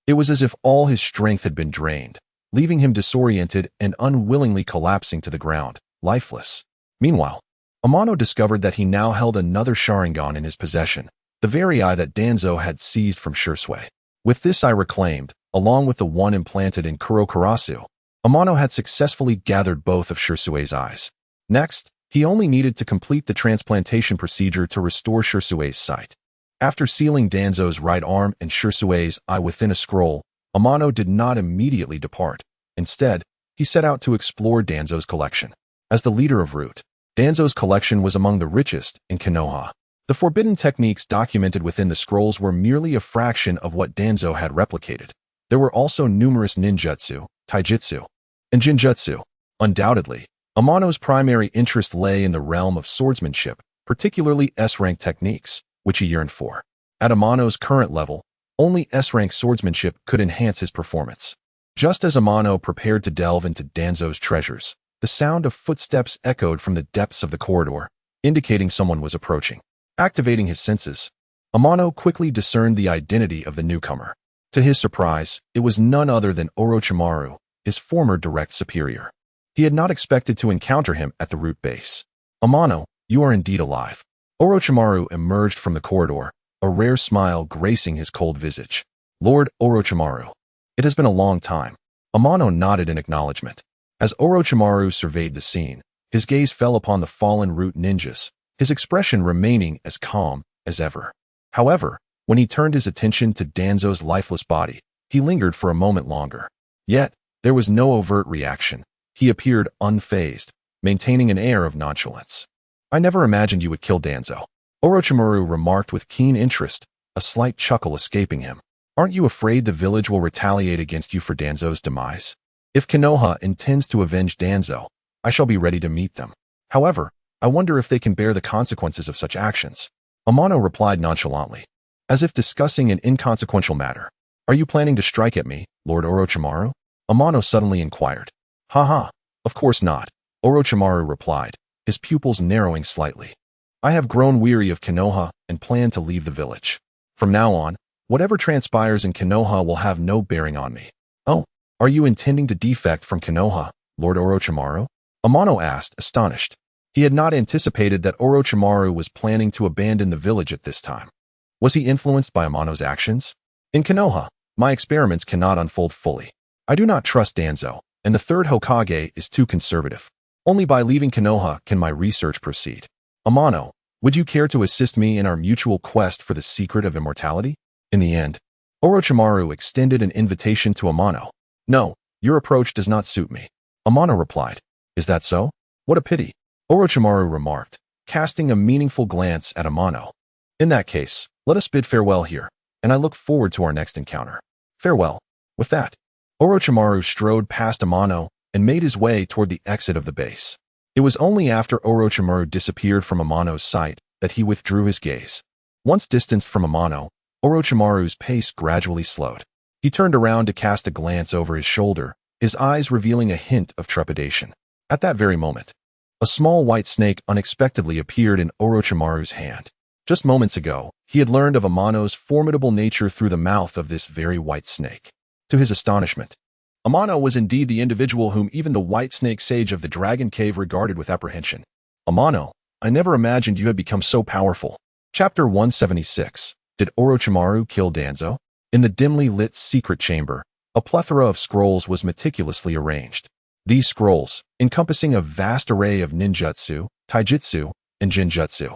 It was as if all his strength had been drained, leaving him disoriented and unwillingly collapsing to the ground, lifeless. Meanwhile, Amano discovered that he now held another Sharingan in his possession, the very eye that Danzo had seized from Shursui. With this eye reclaimed, along with the one implanted in Kurokurasu, Amano had successfully gathered both of Shursui's eyes. Next, he only needed to complete the transplantation procedure to restore Shursui's sight. After sealing Danzo's right arm and Shursui's eye within a scroll, Amano did not immediately depart. Instead, he set out to explore Danzo's collection. As the leader of Root, Danzo's collection was among the richest in Konoha. The forbidden techniques documented within the scrolls were merely a fraction of what Danzo had replicated. There were also numerous ninjutsu, taijutsu, and jinjutsu. Undoubtedly, Amano's primary interest lay in the realm of swordsmanship, particularly S-rank techniques, which he yearned for. At Amano's current level, only S-rank swordsmanship could enhance his performance. Just as Amano prepared to delve into Danzo's treasures, the sound of footsteps echoed from the depths of the corridor, indicating someone was approaching. Activating his senses, Amano quickly discerned the identity of the newcomer. To his surprise, it was none other than Orochimaru, his former direct superior. He had not expected to encounter him at the Root base. Amano, you are indeed alive. Orochimaru emerged from the corridor, a rare smile gracing his cold visage. Lord Orochimaru. It has been a long time. Amano nodded in acknowledgement. As Orochimaru surveyed the scene, his gaze fell upon the fallen Root ninjas, his expression remaining as calm as ever. However, when he turned his attention to Danzo's lifeless body, he lingered for a moment longer. Yet, there was no overt reaction. He appeared unfazed, maintaining an air of nonchalance. I never imagined you would kill Danzo. Orochimaru remarked with keen interest, a slight chuckle escaping him. Aren't you afraid the village will retaliate against you for Danzo's demise? If Konoha intends to avenge Danzo, I shall be ready to meet them. However, I wonder if they can bear the consequences of such actions. Amano replied nonchalantly, as if discussing an inconsequential matter. Are you planning to strike at me, Lord Orochimaru? Amano suddenly inquired. Haha, of course not, Orochimaru replied, his pupils narrowing slightly. I have grown weary of Konoha and plan to leave the village. From now on, whatever transpires in Konoha will have no bearing on me. Oh, are you intending to defect from Konoha, Lord Orochimaru? Amano asked, astonished. He had not anticipated that Orochimaru was planning to abandon the village at this time. Was he influenced by Amano's actions? In Konoha, my experiments cannot unfold fully. I do not trust Danzo, and the third Hokage is too conservative. Only by leaving Konoha can my research proceed. Amano, would you care to assist me in our mutual quest for the secret of immortality? In the end, Orochimaru extended an invitation to Amano. No, your approach does not suit me. Amano replied. Is that so? What a pity. Orochimaru remarked, casting a meaningful glance at Amano. In that case, let us bid farewell here, and I look forward to our next encounter. Farewell. With that, Orochimaru strode past Amano and made his way toward the exit of the base. It was only after Orochimaru disappeared from Amano's sight that he withdrew his gaze. Once distanced from Amano, Orochimaru's pace gradually slowed. He turned around to cast a glance over his shoulder, his eyes revealing a hint of trepidation. At that very moment, a small white snake unexpectedly appeared in Orochimaru's hand. Just moments ago, he had learned of Amano's formidable nature through the mouth of this very white snake. To his astonishment, Amano was indeed the individual whom even the white snake sage of the Dragon Cave regarded with apprehension. Amano, I never imagined you had become so powerful. Chapter 176. Did Orochimaru kill Danzo? In the dimly lit secret chamber, a plethora of scrolls was meticulously arranged. These scrolls, encompassing a vast array of ninjutsu, taijutsu, and jinjutsu,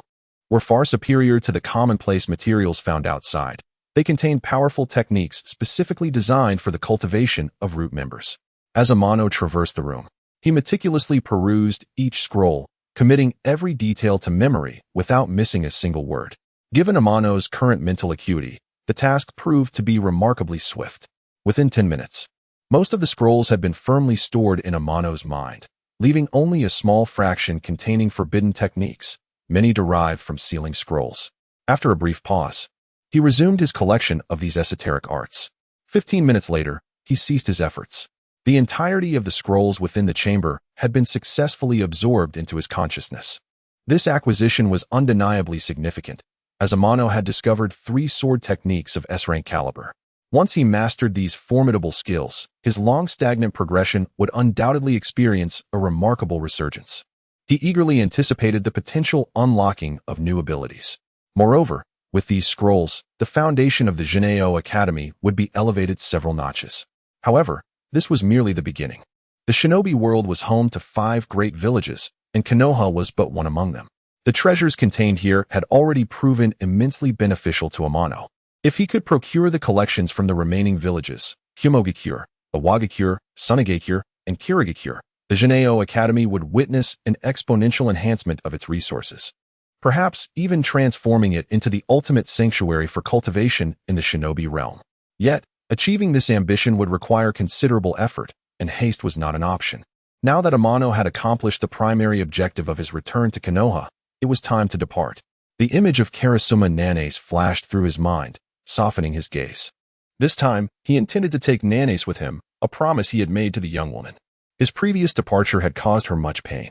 were far superior to the commonplace materials found outside. They contained powerful techniques specifically designed for the cultivation of Root members. As Amano traversed the room, he meticulously perused each scroll, committing every detail to memory without missing a single word. Given Amano's current mental acuity, the task proved to be remarkably swift. Within 10 minutes, most of the scrolls had been firmly stored in Amano's mind, leaving only a small fraction containing forbidden techniques, many derived from sealing scrolls. After a brief pause, he resumed his collection of these esoteric arts. 15 minutes later, he ceased his efforts. The entirety of the scrolls within the chamber had been successfully absorbed into his consciousness. This acquisition was undeniably significant, as Amano had discovered 3 sword techniques of S-rank caliber. Once he mastered these formidable skills, his long-stagnant progression would undoubtedly experience a remarkable resurgence. He eagerly anticipated the potential unlocking of new abilities. Moreover, With these scrolls, the foundation of the Gekko Academy would be elevated several notches. However, this was merely the beginning. The shinobi world was home to 5 great villages, and Konoha was but one among them. The treasures contained here had already proven immensely beneficial to Amano. If he could procure the collections from the remaining villages, Humogakure, Awagakure, Sunagakure, and Kirigakure, the Gekko Academy would witness an exponential enhancement of its resources, perhaps even transforming it into the ultimate sanctuary for cultivation in the shinobi realm. Yet, achieving this ambition would require considerable effort, and haste was not an option. Now that Amano had accomplished the primary objective of his return to Konoha, it was time to depart. The image of Karasuma Nanase flashed through his mind, softening his gaze. This time, he intended to take Nanase with him, a promise he had made to the young woman. His previous departure had caused her much pain,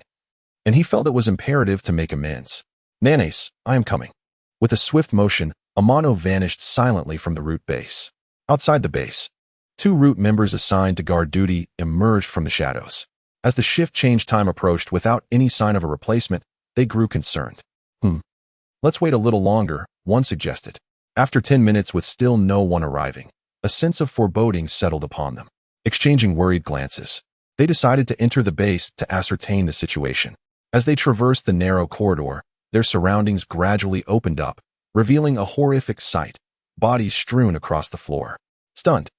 and he felt it was imperative to make amends. Nanase, I am coming. With a swift motion, Amano vanished silently from the root base. Outside the base, 2 root members assigned to guard duty emerged from the shadows. As the shift change time approached without any sign of a replacement, they grew concerned. Let's wait a little longer, one suggested. After 10 minutes with still no one arriving, a sense of foreboding settled upon them. Exchanging worried glances, they decided to enter the base to ascertain the situation. As they traversed the narrow corridor, their surroundings gradually opened up, revealing a horrific sight, bodies strewn across the floor. Stunned,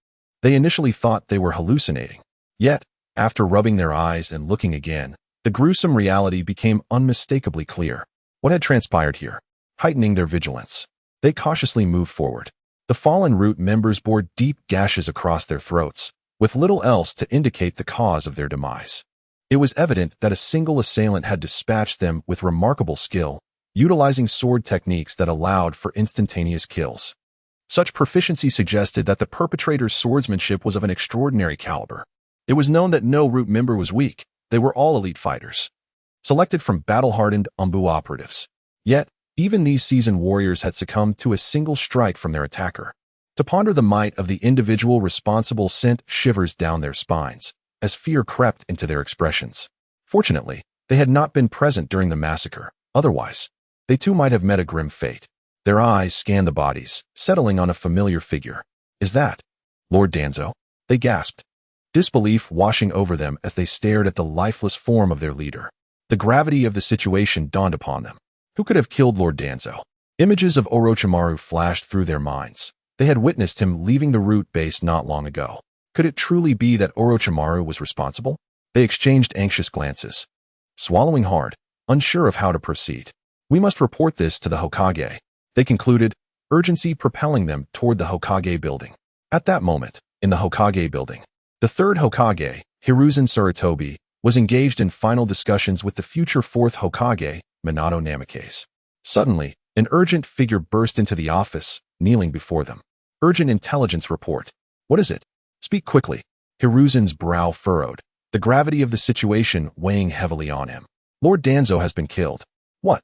they initially thought they were hallucinating. Yet, after rubbing their eyes and looking again, the gruesome reality became unmistakably clear. What had transpired here? Heightening their vigilance, they cautiously moved forward. The fallen root members bore deep gashes across their throats, with little else to indicate the cause of their demise. It was evident that a single assailant had dispatched them with remarkable skill, utilizing sword techniques that allowed for instantaneous kills. Such proficiency suggested that the perpetrator's swordsmanship was of an extraordinary caliber. It was known that no root member was weak. They were all elite fighters, selected from battle-hardened Umbu operatives. Yet, even these seasoned warriors had succumbed to a single strike from their attacker. To ponder the might of the individual responsible sent shivers down their spines, as fear crept into their expressions. Fortunately, they had not been present during the massacre. Otherwise, they too might have met a grim fate. Their eyes scanned the bodies, settling on a familiar figure. Is that Lord Danzo? They gasped, disbelief washing over them as they stared at the lifeless form of their leader. The gravity of the situation dawned upon them. Who could have killed Lord Danzo? Images of Orochimaru flashed through their minds. They had witnessed him leaving the root base not long ago. Could it truly be that Orochimaru was responsible? They exchanged anxious glances, swallowing hard, unsure of how to proceed. We must report this to the Hokage, they concluded, urgency propelling them toward the Hokage building. At that moment, in the Hokage building, the third Hokage, Hiruzen Sarutobi, was engaged in final discussions with the future fourth Hokage, Minato Namikaze. Suddenly, an urgent figure burst into the office, kneeling before them. Urgent intelligence report. What is it? Speak quickly. Hiruzen's brow furrowed, the gravity of the situation weighing heavily on him. Lord Danzo has been killed. What?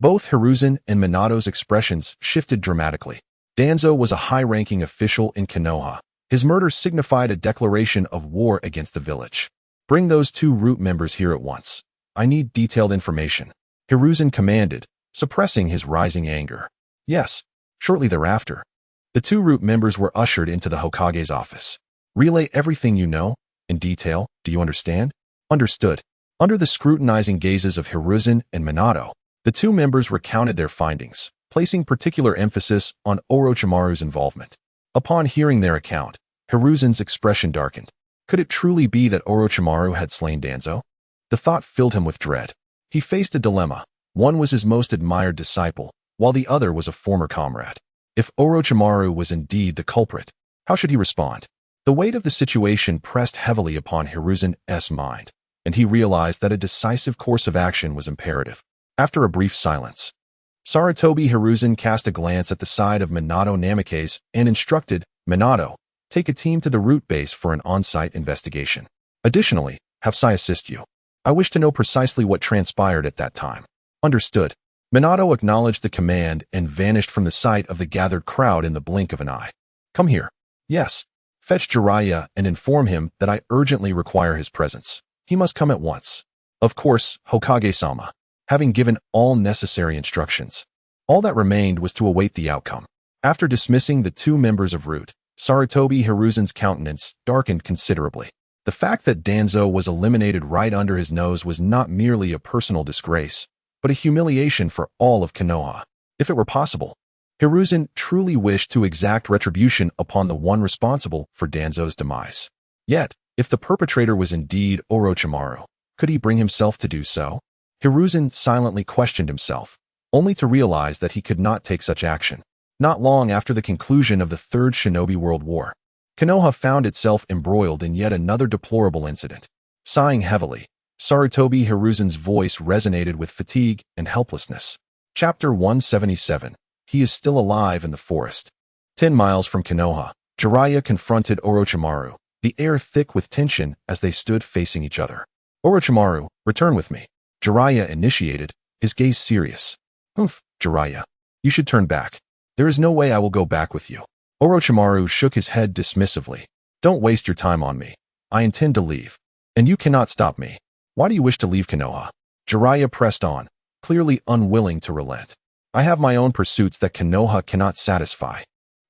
Both Hiruzen and Minato's expressions shifted dramatically. Danzo was a high-ranking official in Konoha. His murder signified a declaration of war against the village. Bring those 2 root members here at once. I need detailed information, Hiruzen commanded, suppressing his rising anger. Yes. Shortly thereafter, the 2 root members were ushered into the Hokage's office. Relay everything you know, in detail, do you understand? Understood. Under the scrutinizing gazes of Hiruzen and Minato, the 2 members recounted their findings, placing particular emphasis on Orochimaru's involvement. Upon hearing their account, Hiruzen's expression darkened. Could it truly be that Orochimaru had slain Danzo? The thought filled him with dread. He faced a dilemma. One was his most admired disciple, while the other was a former comrade. If Orochimaru was indeed the culprit, how should he respond? The weight of the situation pressed heavily upon Hiruzen's mind, and he realized that a decisive course of action was imperative. After a brief silence, Sarutobi Hiruzen cast a glance at the side of Minato Namikaze and instructed, Minato, take a team to the root base for an on-site investigation. Additionally, have Sai assist you. I wish to know precisely what transpired at that time. Understood. Minato acknowledged the command and vanished from the sight of the gathered crowd in the blink of an eye. Come here. Yes. Fetch Jiraiya and inform him that I urgently require his presence. He must come at once. Of course, Hokage-sama. Having given all necessary instructions, All that remained was to await the outcome. After dismissing the two members of Root, Sarutobi Hiruzen's countenance darkened considerably. The fact that Danzo was eliminated right under his nose was not merely a personal disgrace, but a humiliation for all of Konoha. If it were possible, Hiruzen truly wished to exact retribution upon the one responsible for Danzo's demise. Yet, if the perpetrator was indeed Orochimaru, could he bring himself to do so? Hiruzen silently questioned himself, only to realize that he could not take such action. Not long after the conclusion of the Third Shinobi World War, Konoha found itself embroiled in yet another deplorable incident. Sighing heavily, Sarutobi Hiruzen's voice resonated with fatigue and helplessness. Chapter 177. He is still alive in the forest. 10 miles from Konoha, Jiraiya confronted Orochimaru, the air thick with tension as they stood facing each other. Orochimaru, return with me. Jiraiya initiated, his gaze serious. Humph, Jiraiya. You should turn back. There is no way I will go back with you. Orochimaru shook his head dismissively. Don't waste your time on me. I intend to leave. And you cannot stop me. Why do you wish to leave Konoha? Jiraiya pressed on, clearly unwilling to relent. I have my own pursuits that Konoha cannot satisfy.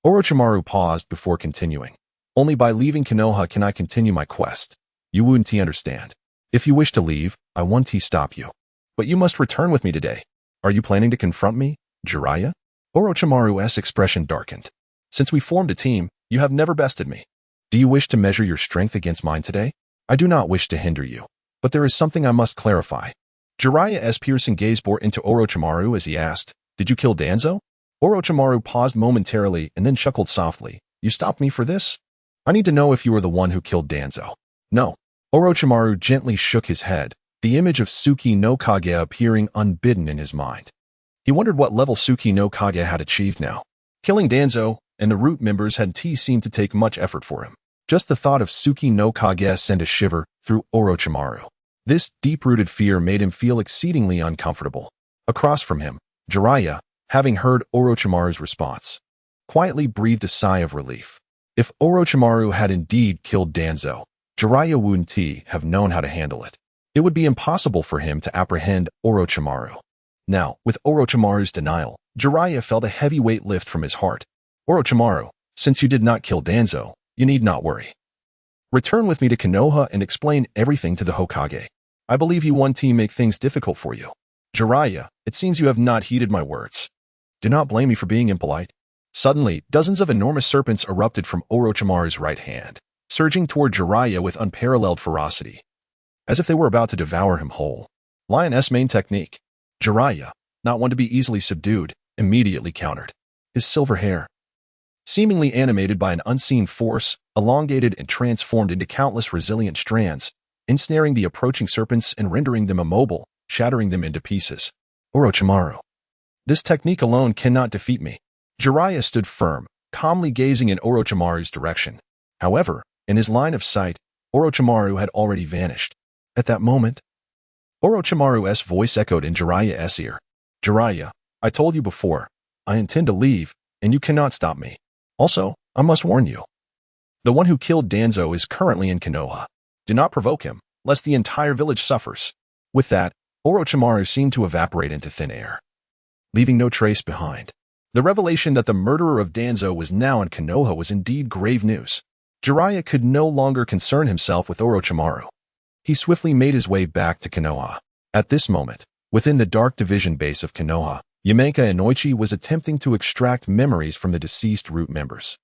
Orochimaru paused before continuing. Only by leaving Konoha can I continue my quest. You wouldn't understand. If you wish to leave, I won't stop you. But you must return with me today. Are you planning to confront me, Jiraiya? Orochimaru's expression darkened. Since we formed a team, you have never bested me. Do you wish to measure your strength against mine today? I do not wish to hinder you, but there is something I must clarify. Jiraiya's piercing gaze bore into Orochimaru as he asked, Did you kill Danzo? Orochimaru paused momentarily and then chuckled softly. You stopped me for this? I need to know if you were the one who killed Danzo. No. Orochimaru gently shook his head, the image of Tsuki no Kage appearing unbidden in his mind. He wondered what level Tsuki no Kage had achieved now. Killing Danzo and the Root members hadn't seemed to take much effort for him. Just the thought of Tsuki no Kage sent a shiver through Orochimaru. This deep-rooted fear made him feel exceedingly uncomfortable. Across from him, Jiraiya, having heard Orochimaru's response, quietly breathed a sigh of relief. If Orochimaru had indeed killed Danzo, Jiraiya wouldn't have known how to handle it. It would be impossible for him to apprehend Orochimaru. Now, with Orochimaru's denial, Jiraiya felt a heavy weight lift from his heart. Orochimaru, since you did not kill Danzo, you need not worry. Return with me to Konoha and explain everything to the Hokage. I believe you one team make things difficult for you. Jiraiya, it seems you have not heeded my words. Do not blame me for being impolite. Suddenly, dozens of enormous serpents erupted from Orochimaru's right hand, surging toward Jiraiya with unparalleled ferocity, as if they were about to devour him whole. Lion's main technique. Jiraiya, not one to be easily subdued, immediately countered. His silver hair, seemingly animated by an unseen force, elongated and transformed into countless resilient strands, ensnaring the approaching serpents and rendering them immobile, shattering them into pieces. Orochimaru. This technique alone cannot defeat me. Jiraiya stood firm, calmly gazing in Orochimaru's direction. However, in his line of sight, Orochimaru had already vanished. At that moment, Orochimaru's voice echoed in Jiraiya's ear. Jiraiya, I told you before, I intend to leave, and you cannot stop me. Also, I must warn you. The one who killed Danzo is currently in Konoha. Do not provoke him, lest the entire village suffers. With that, Orochimaru seemed to evaporate into thin air, leaving no trace behind. The revelation that the murderer of Danzo was now in Konoha was indeed grave news. Jiraiya could no longer concern himself with Orochimaru. He swiftly made his way back to Konoha. At this moment, within the dark division base of Konoha, Yamenka Inoichi was attempting to extract memories from the deceased Root members.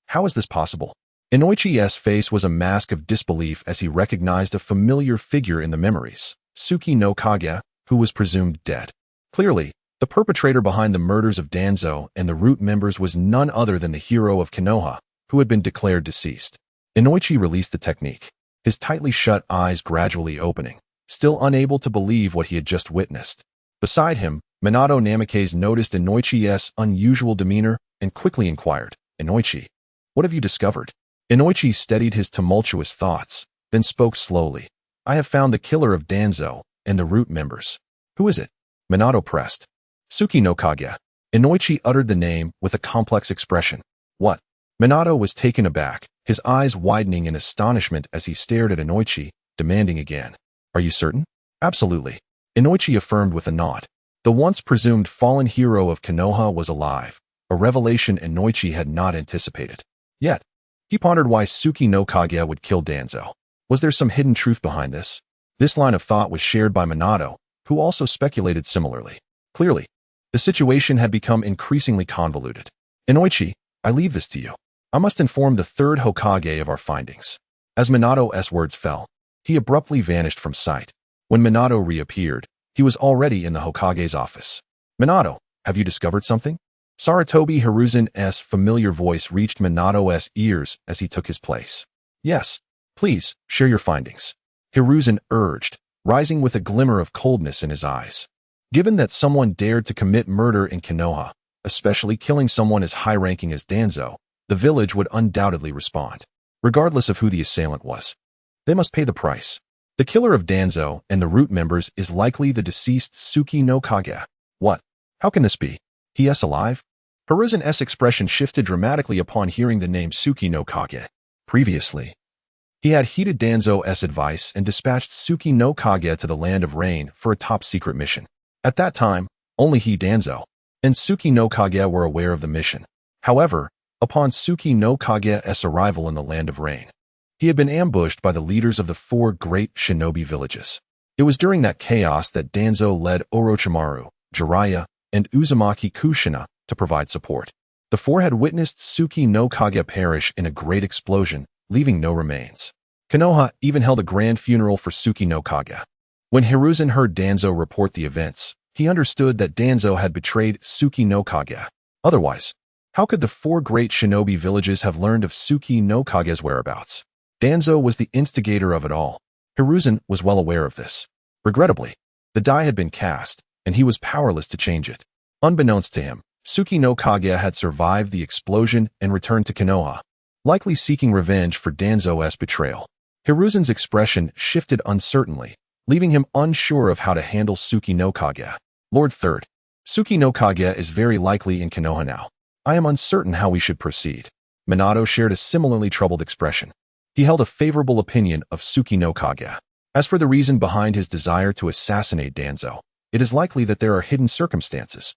How is this possible? Inoichi's face was a mask of disbelief as he recognized a familiar figure in the memories, Tsuki no Kage, who was presumed dead. Clearly, the perpetrator behind the murders of Danzo and the Root members was none other than the hero of Konoha, who had been declared deceased. Inoichi released the technique, his tightly shut eyes gradually opening, still unable to believe what he had just witnessed. Beside him, Minato Namikaze noticed Inoichi's unusual demeanor and quickly inquired, Inoichi, what have you discovered? Inoichi steadied his tumultuous thoughts, then spoke slowly. I have found the killer of Danzo and the Root members. Who is it? Minato pressed. Tsuki no Kage. Inoichi uttered the name with a complex expression. What? Minato was taken aback, his eyes widening in astonishment as he stared at Inoichi, demanding again. Are you certain? Absolutely. Inoichi affirmed with a nod. The once presumed fallen hero of Konoha was alive, a revelation Inoichi had not anticipated. Yet, he pondered why Suki no Kage would kill Danzo. Was there some hidden truth behind this? This line of thought was shared by Minato, who also speculated similarly. Clearly, the situation had become increasingly convoluted. Inoichi, I leave this to you. I must inform the third Hokage of our findings. As Minato's words fell, he abruptly vanished from sight. When Minato reappeared, he was already in the Hokage's office. Minato, have you discovered something? Sarutobi Hiruzen's familiar voice reached Minato's ears as he took his place. Yes, please, share your findings. Hiruzen urged, rising with a glimmer of coldness in his eyes. Given that someone dared to commit murder in Konoha, especially killing someone as high-ranking as Danzo, the village would undoubtedly respond. Regardless of who the assailant was, they must pay the price. The killer of Danzo and the root members is likely the deceased Suki no Kage. What? How can this be? He is alive? Hiruzen's expression shifted dramatically upon hearing the name Suki no Kage. Previously, he had heeded Danzo's advice and dispatched Suki no Kage to the Land of Rain for a top-secret mission. At that time, only he, Danzo, and Suki no Kage were aware of the mission. However, upon Suki no Kage's arrival in the Land of Rain, he had been ambushed by the leaders of the 4 great shinobi villages. It was during that chaos that Danzo led Orochimaru, Jiraiya, and Uzumaki Kushina to provide support. The 4 had witnessed Suki no Kage perish in a great explosion, leaving no remains. Konoha even held a grand funeral for Suki no Kage. When Hiruzen heard Danzo report the events, he understood that Danzo had betrayed Suki no Kage. Otherwise, how could the 4 great shinobi villages have learned of Suki no Kage's whereabouts? Danzo was the instigator of it all. Hiruzen was well aware of this. Regrettably, the die had been cast, and he was powerless to change it. Unbeknownst to him, Suki no Kage had survived the explosion and returned to Konoha, likely seeking revenge for Danzo's betrayal. Hiruzen's expression shifted uncertainly, leaving him unsure of how to handle Suki no Kage. Lord Third, Suki no Kage is very likely in Konoha now. I am uncertain how we should proceed. Minato shared a similarly troubled expression. He held a favorable opinion of Suki no Kage. As for the reason behind his desire to assassinate Danzo, it is likely that there are hidden circumstances,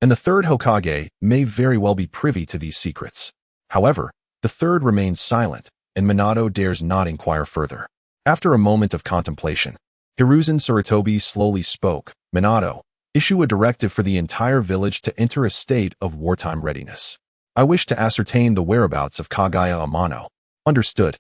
and the third Hokage may very well be privy to these secrets. However, the third remains silent, and Minato dares not inquire further. After a moment of contemplation, Hiruzen Sarutobi slowly spoke. Minato, issue a directive for the entire village to enter a state of wartime readiness. I wish to ascertain the whereabouts of Kagaya Amano. Understood.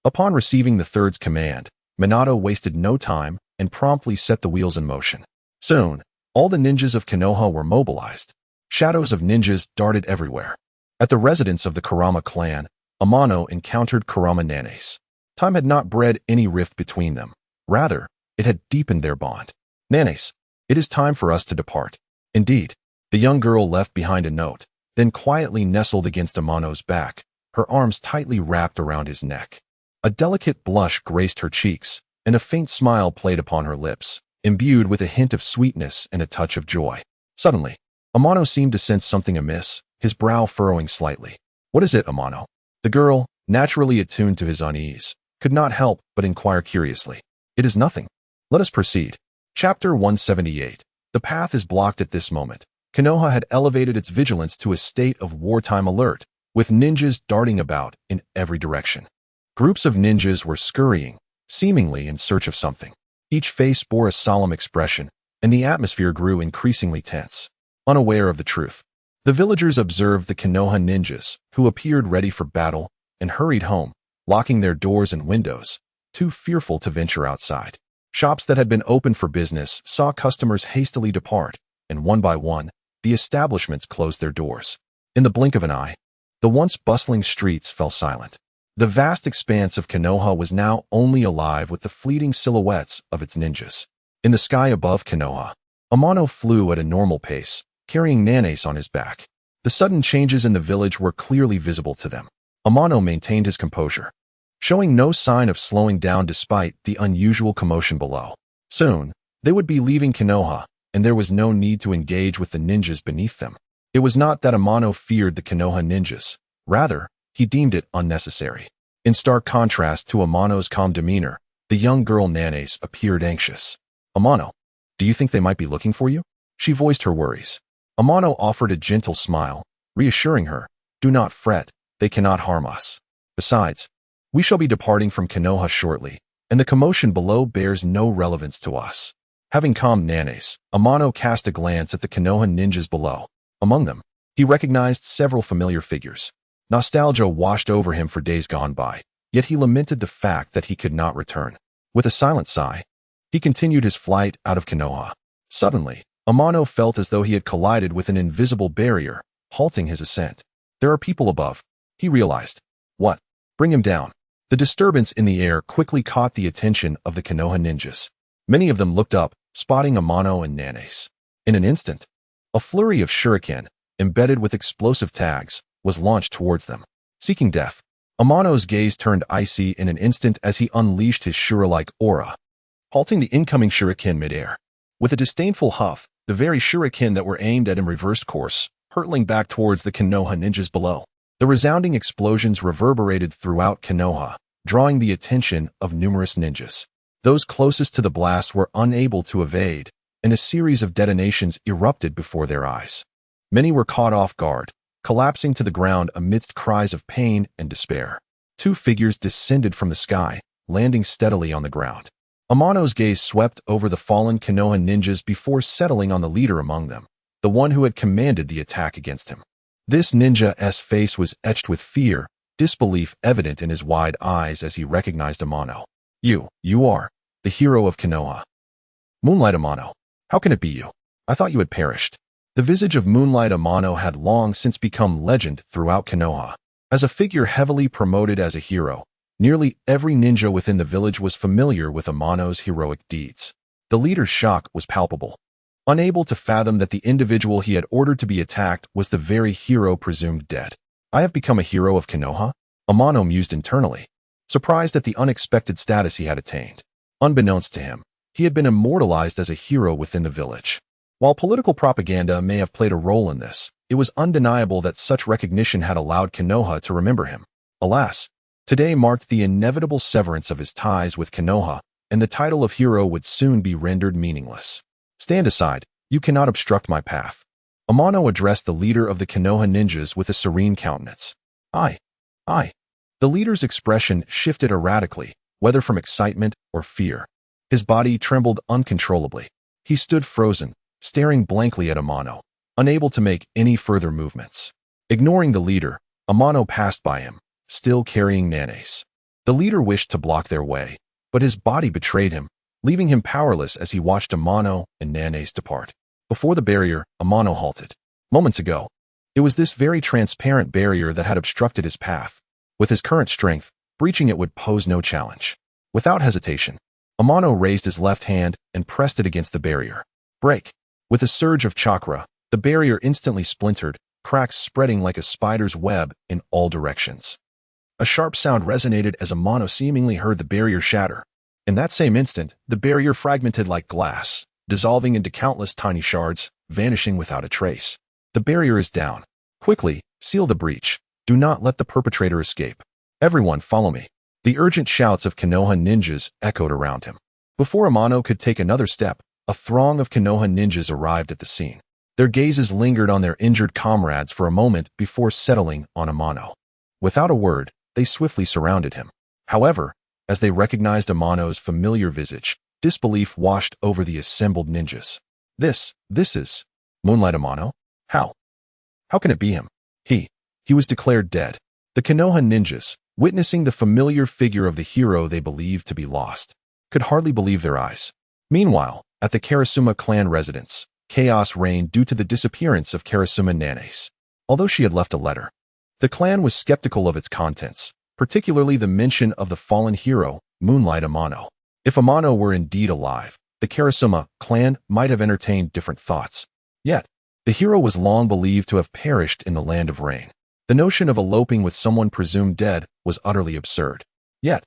Upon receiving the third's command, Minato wasted no time and promptly set the wheels in motion. Soon, all the ninjas of Konoha were mobilized. Shadows of ninjas darted everywhere. At the residence of the Kurama clan, Amano encountered Kurama Nanes. Time had not bred any rift between them. Rather, it had deepened their bond. Nanes, it is time for us to depart. Indeed, the young girl left behind a note, then quietly nestled against Amano's back, her arms tightly wrapped around his neck. A delicate blush graced her cheeks, and a faint smile played upon her lips, imbued with a hint of sweetness and a touch of joy. Suddenly, Amano seemed to sense something amiss, his brow furrowing slightly. What is it, Amano? The girl, naturally attuned to his unease, could not help but inquire curiously. It is nothing. Let us proceed. Chapter 178. The path is blocked at this moment. Konoha had elevated its vigilance to a state of wartime alert, with ninjas darting about in every direction. Groups of ninjas were scurrying, seemingly in search of something. Each face bore a solemn expression, and the atmosphere grew increasingly tense. Unaware of the truth, the villagers observed the Konoha ninjas, who appeared ready for battle, and hurried home, locking their doors and windows, too fearful to venture outside. Shops that had been open for business saw customers hastily depart, and one by one, the establishments closed their doors. In the blink of an eye, the once bustling streets fell silent. The vast expanse of Konoha was now only alive with the fleeting silhouettes of its ninjas. In the sky above Konoha, Amano flew at a normal pace, carrying Nanes on his back. The sudden changes in the village were clearly visible to them. Amano maintained his composure, showing no sign of slowing down despite the unusual commotion below. Soon, they would be leaving Konoha, and there was no need to engage with the ninjas beneath them. It was not that Amano feared the Konoha ninjas. Rather, he deemed it unnecessary. In stark contrast to Amano's calm demeanor, the young girl Nanes appeared anxious. Amano, do you think they might be looking for you? She voiced her worries. Amano offered a gentle smile, reassuring her, "Do not fret, they cannot harm us. Besides, we shall be departing from Konoha shortly, and the commotion below bears no relevance to us." Having calmed Nanes, Amano cast a glance at the Konoha ninjas below. Among them, he recognized several familiar figures. Nostalgia washed over him for days gone by, yet he lamented the fact that he could not return. With a silent sigh, he continued his flight out of Konoha. Suddenly, Amano felt as though he had collided with an invisible barrier, halting his ascent. There are people above, he realized. What? Bring him down. The disturbance in the air quickly caught the attention of the Konoha ninjas. Many of them looked up, spotting Amano and Nanes. In an instant, a flurry of shuriken, embedded with explosive tags, was launched towards them. Seeking death, Amano's gaze turned icy in an instant as he unleashed his Shura-like aura, halting the incoming shuriken midair. With a disdainful huff, the very shuriken that were aimed at him reversed course, hurtling back towards the Konoha ninjas below. The resounding explosions reverberated throughout Konoha, drawing the attention of numerous ninjas. Those closest to the blast were unable to evade, and a series of detonations erupted before their eyes. Many were caught off guard, collapsing to the ground amidst cries of pain and despair. Two figures descended from the sky, landing steadily on the ground. Amano's gaze swept over the fallen Konoha ninjas before settling on the leader among them, the one who had commanded the attack against him. This ninja's face was etched with fear, disbelief evident in his wide eyes as he recognized Amano. You are the hero of Konoha. Moonlight Amano. How can it be you? I thought you had perished. The visage of Moonlight Amano had long since become legend throughout Konoha. As a figure heavily promoted as a hero, nearly every ninja within the village was familiar with Amano's heroic deeds. The leader's shock was palpable. Unable to fathom that the individual he had ordered to be attacked was the very hero presumed dead. I have become a hero of Konoha? Amano mused internally, surprised at the unexpected status he had attained. Unbeknownst to him, he had been immortalized as a hero within the village. While political propaganda may have played a role in this, it was undeniable that such recognition had allowed Konoha to remember him. Alas, today marked the inevitable severance of his ties with Konoha, and the title of hero would soon be rendered meaningless. Stand aside, you cannot obstruct my path. Amano addressed the leader of the Konoha ninjas with a serene countenance. I. The leader's expression shifted erratically, whether from excitement or fear. His body trembled uncontrollably. He stood frozen, staring blankly at Amano, unable to make any further movements. Ignoring the leader, Amano passed by him, still carrying Nanes. The leader wished to block their way, but his body betrayed him, leaving him powerless as he watched Amano and Nanes depart. Before the barrier, Amano halted. Moments ago, it was this very transparent barrier that had obstructed his path. With his current strength, breaching it would pose no challenge. Without hesitation, Amano raised his left hand and pressed it against the barrier. Break! With a surge of chakra, the barrier instantly splintered, cracks spreading like a spider's web in all directions. A sharp sound resonated as Amano seemingly heard the barrier shatter. In that same instant, the barrier fragmented like glass, dissolving into countless tiny shards, vanishing without a trace. The barrier is down. Quickly, seal the breach. Do not let the perpetrator escape. Everyone follow me. The urgent shouts of Konoha ninjas echoed around him. Before Amano could take another step, a throng of Konoha ninjas arrived at the scene. Their gazes lingered on their injured comrades for a moment before settling on Amano. Without a word, they swiftly surrounded him. However, as they recognized Amano's familiar visage, disbelief washed over the assembled ninjas. This is Moonlight Amano? How can it be him? He was declared dead. The Konoha ninjas, witnessing the familiar figure of the hero they believed to be lost, could hardly believe their eyes. Meanwhile, at the Karasuma clan residence, chaos reigned due to the disappearance of Karasuma Nanes. Although she had left a letter, the clan was skeptical of its contents, particularly the mention of the fallen hero, Moonlight Amano. If Amano were indeed alive, the Karasuma clan might have entertained different thoughts. Yet, the hero was long believed to have perished in the land of rain. The notion of eloping with someone presumed dead was utterly absurd. Yet,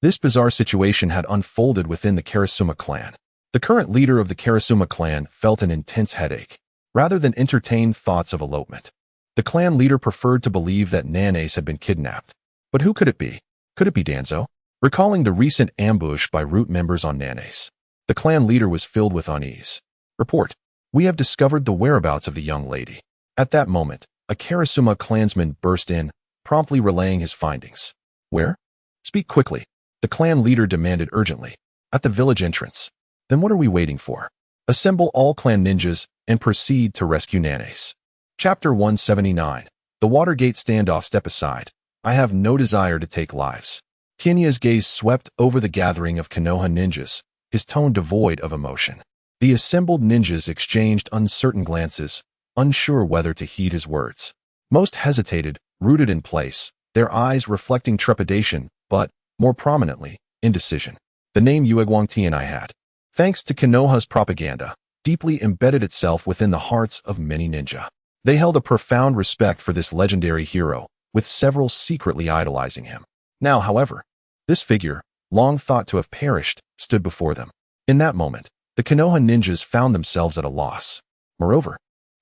this bizarre situation had unfolded within the Karasuma clan. The current leader of the Karasuma clan felt an intense headache. Rather than entertain thoughts of elopement, the clan leader preferred to believe that Nanes had been kidnapped. But who could it be? Could it be Danzo? Recalling the recent ambush by root members on Nanes, the clan leader was filled with unease. Report. We have discovered the whereabouts of the young lady. At that moment, a Karasuma clansman burst in, promptly relaying his findings. Where? Speak quickly, the clan leader demanded urgently. At the village entrance. Then what are we waiting for? Assemble all clan ninjas and proceed to rescue Nanace. Chapter 179. The Watergate Standoff. Step aside. I have no desire to take lives. Tinya's gaze swept over the gathering of Konoha ninjas, his tone devoid of emotion. The assembled ninjas exchanged uncertain glances, unsure whether to heed his words. Most hesitated, rooted in place, their eyes reflecting trepidation, but, more prominently, indecision. The name Uegwang Tianai had, thanks to Konoha's propaganda, deeply embedded itself within the hearts of many ninja. They held a profound respect for this legendary hero, with several secretly idolizing him. Now, however, this figure, long thought to have perished, stood before them. In that moment, the Konoha ninjas found themselves at a loss. Moreover,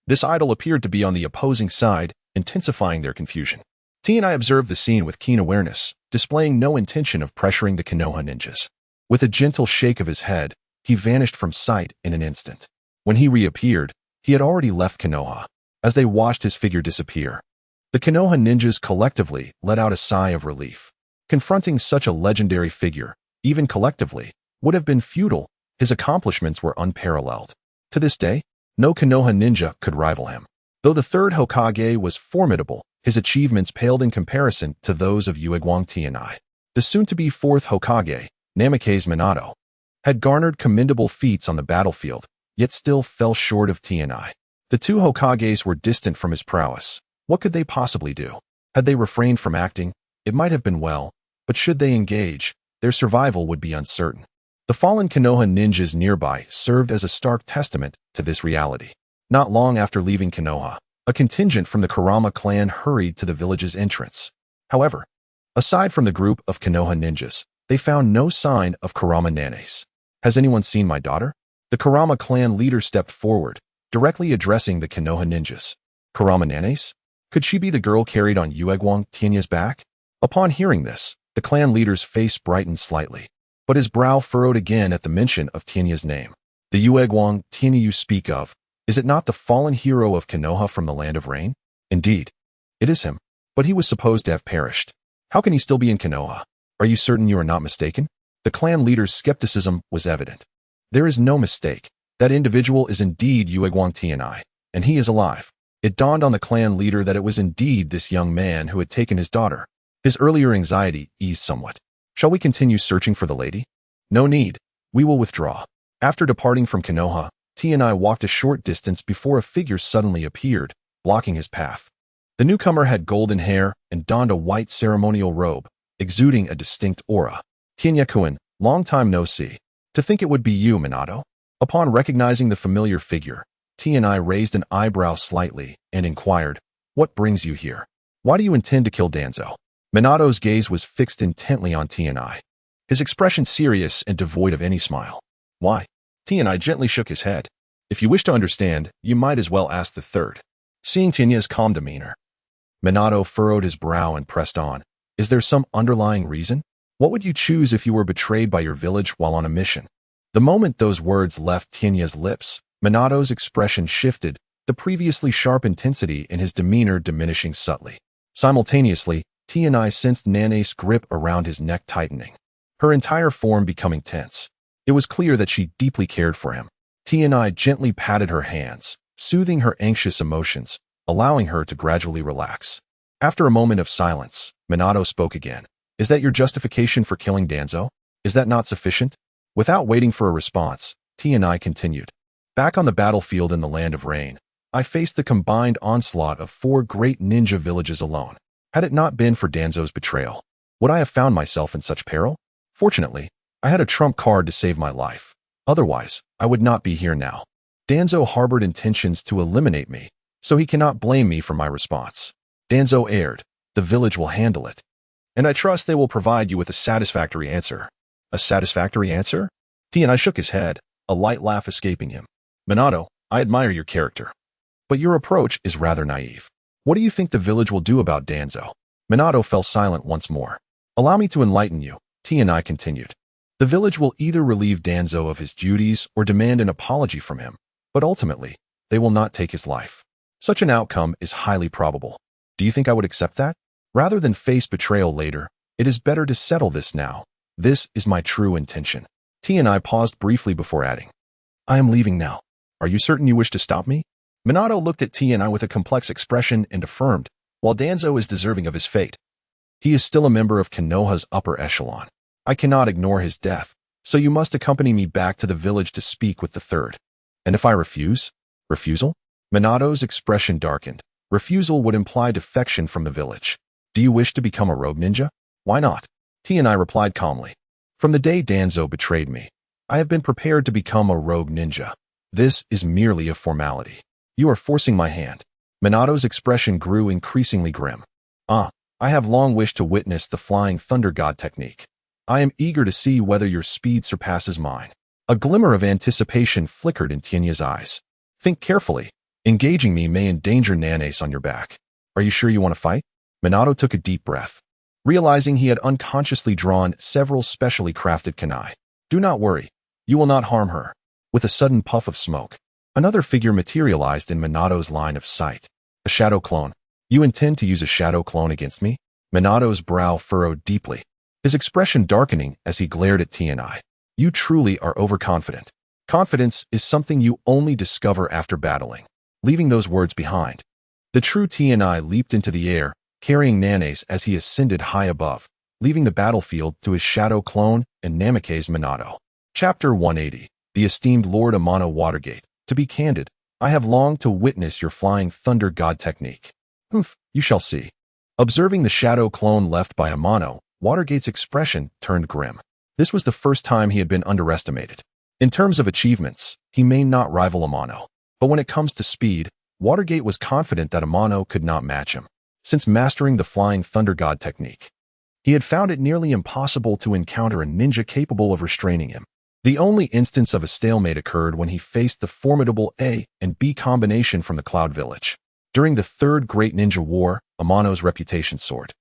this idol appeared to be on the opposing side, intensifying their confusion. Tianai observed the scene with keen awareness, displaying no intention of pressuring the Konoha ninjas. With a gentle shake of his head, he vanished from sight in an instant. When he reappeared, he had already left Konoha. As they watched his figure disappear, the Konoha ninjas collectively let out a sigh of relief. Confronting such a legendary figure, even collectively, would have been futile. His accomplishments were unparalleled. To this day, no Konoha ninja could rival him. Though the third Hokage was formidable, his achievements paled in comparison to those of Uegwang Tianai. The soon-to-be fourth Hokage, Namake's Minato, had garnered commendable feats on the battlefield, yet still fell short of Tianai. The two Hokages were distant from his prowess. What could they possibly do? Had they refrained from acting, it might have been well, but should they engage, their survival would be uncertain. The fallen Konoha ninjas nearby served as a stark testament to this reality. Not long after leaving Konoha, a contingent from the Kurama clan hurried to the village's entrance. However, aside from the group of Konoha ninjas, they found no sign of Kurama Nanace. Has anyone seen my daughter? The Kurama clan leader stepped forward, directly addressing the Konoha ninjas. Kurama Nanace? Could she be the girl carried on Uegwang Tianya's back? Upon hearing this, the clan leader's face brightened slightly, but his brow furrowed again at the mention of Tianya's name. The Uegwang Tianya you speak of, is it not the fallen hero of Konoha from the Land of Rain? Indeed, it is him, but he was supposed to have perished. How can he still be in Konoha? Are you certain you are not mistaken? The clan leader's skepticism was evident. There is no mistake. That individual is indeed Uegwang Tianai, and he is alive. It dawned on the clan leader that it was indeed this young man who had taken his daughter. His earlier anxiety eased somewhat. Shall we continue searching for the lady? No need. We will withdraw. After departing from Konoha, Tianai walked a short distance before a figure suddenly appeared, blocking his path. The newcomer had golden hair and donned a white ceremonial robe, exuding a distinct aura. Tianya-kun, long time no see. To think it would be you, Minato. Upon recognizing the familiar figure, Tianai raised an eyebrow slightly and inquired, what brings you here? Why do you intend to kill Danzo? Minato's gaze was fixed intently on Tianai, his expression serious and devoid of any smile. Why? Tianai gently shook his head. If you wish to understand, you might as well ask the third. Seeing Tianya's calm demeanor, Minato furrowed his brow and pressed on. Is there some underlying reason? What would you choose if you were betrayed by your village while on a mission? The moment those words left Tinya's lips, Minato's expression shifted, the previously sharp intensity in his demeanor diminishing subtly. Simultaneously, Tianai sensed Nanace's grip around his neck tightening, her entire form becoming tense. It was clear that she deeply cared for him. Tianai gently patted her hands, soothing her anxious emotions, allowing her to gradually relax. After a moment of silence, Minato spoke again. Is that your justification for killing Danzo? Is that not sufficient? Without waiting for a response, Tianai continued. Back on the battlefield in the Land of Rain, I faced the combined onslaught of 4 great ninja villages alone. Had it not been for Danzo's betrayal, would I have found myself in such peril? Fortunately, I had a trump card to save my life. Otherwise, I would not be here now. Danzo harbored intentions to eliminate me, so he cannot blame me for my response. Danzo erred. The village will handle it. And I trust they will provide you with a satisfactory answer. A satisfactory answer? Tianai shook his head, a light laugh escaping him. Minato, I admire your character. But your approach is rather naive. What do you think the village will do about Danzo? Minato fell silent once more. Allow me to enlighten you, Tianai continued. The village will either relieve Danzo of his duties or demand an apology from him. but ultimately, they will not take his life. Such an outcome is highly probable. Do you think I would accept that? Rather than face betrayal later, it is better to settle this now. This is my true intention. T and I paused briefly before adding, I am leaving now. Are you certain you wish to stop me? Minato looked at T and I with a complex expression and affirmed, while Danzo is deserving of his fate. He is still a member of Konoha's upper echelon. I cannot ignore his death, so you must accompany me back to the village to speak with the third. And if I refuse? Refusal? Minato's expression darkened. Refusal would imply defection from the village. Do you wish to become a rogue ninja? Why not? T and I replied calmly. From the day Danzo betrayed me, I have been prepared to become a rogue ninja. This is merely a formality. You are forcing my hand. Minato's expression grew increasingly grim. I have long wished to witness the flying thunder god technique. I am eager to see whether your speed surpasses mine. A glimmer of anticipation flickered in Tinya's eyes. Think carefully. Engaging me may endanger Nanace on your back. Are you sure you want to fight? Minato took a deep breath, realizing he had unconsciously drawn several specially crafted kunai. Do not worry. You will not harm her. With a sudden puff of smoke, another figure materialized in Minato's line of sight. A shadow clone. You intend to use a shadow clone against me? Minato's brow furrowed deeply, his expression darkening as he glared at T and I. You truly are overconfident. Confidence is something you only discover after battling. Leaving those words behind, the true T and I leaped into the air, carrying Nanace as he ascended high above, leaving the battlefield to his shadow clone and Namake's Minato. Chapter 180. The esteemed Lord Amano Watergate. To be candid, I have longed to witness your flying thunder god technique. You shall see. Observing the shadow clone left by Amano, Watergate's expression turned grim. This was the first time he had been underestimated. In terms of achievements, he may not rival Amano, but when it comes to speed, Watergate was confident that Amano could not match him. Since mastering the flying thunder god technique, he had found it nearly impossible to encounter a ninja capable of restraining him. The only instance of a stalemate occurred when he faced the formidable A and B combination from the Cloud Village. During the Third Great Ninja War, Amano's reputation soared.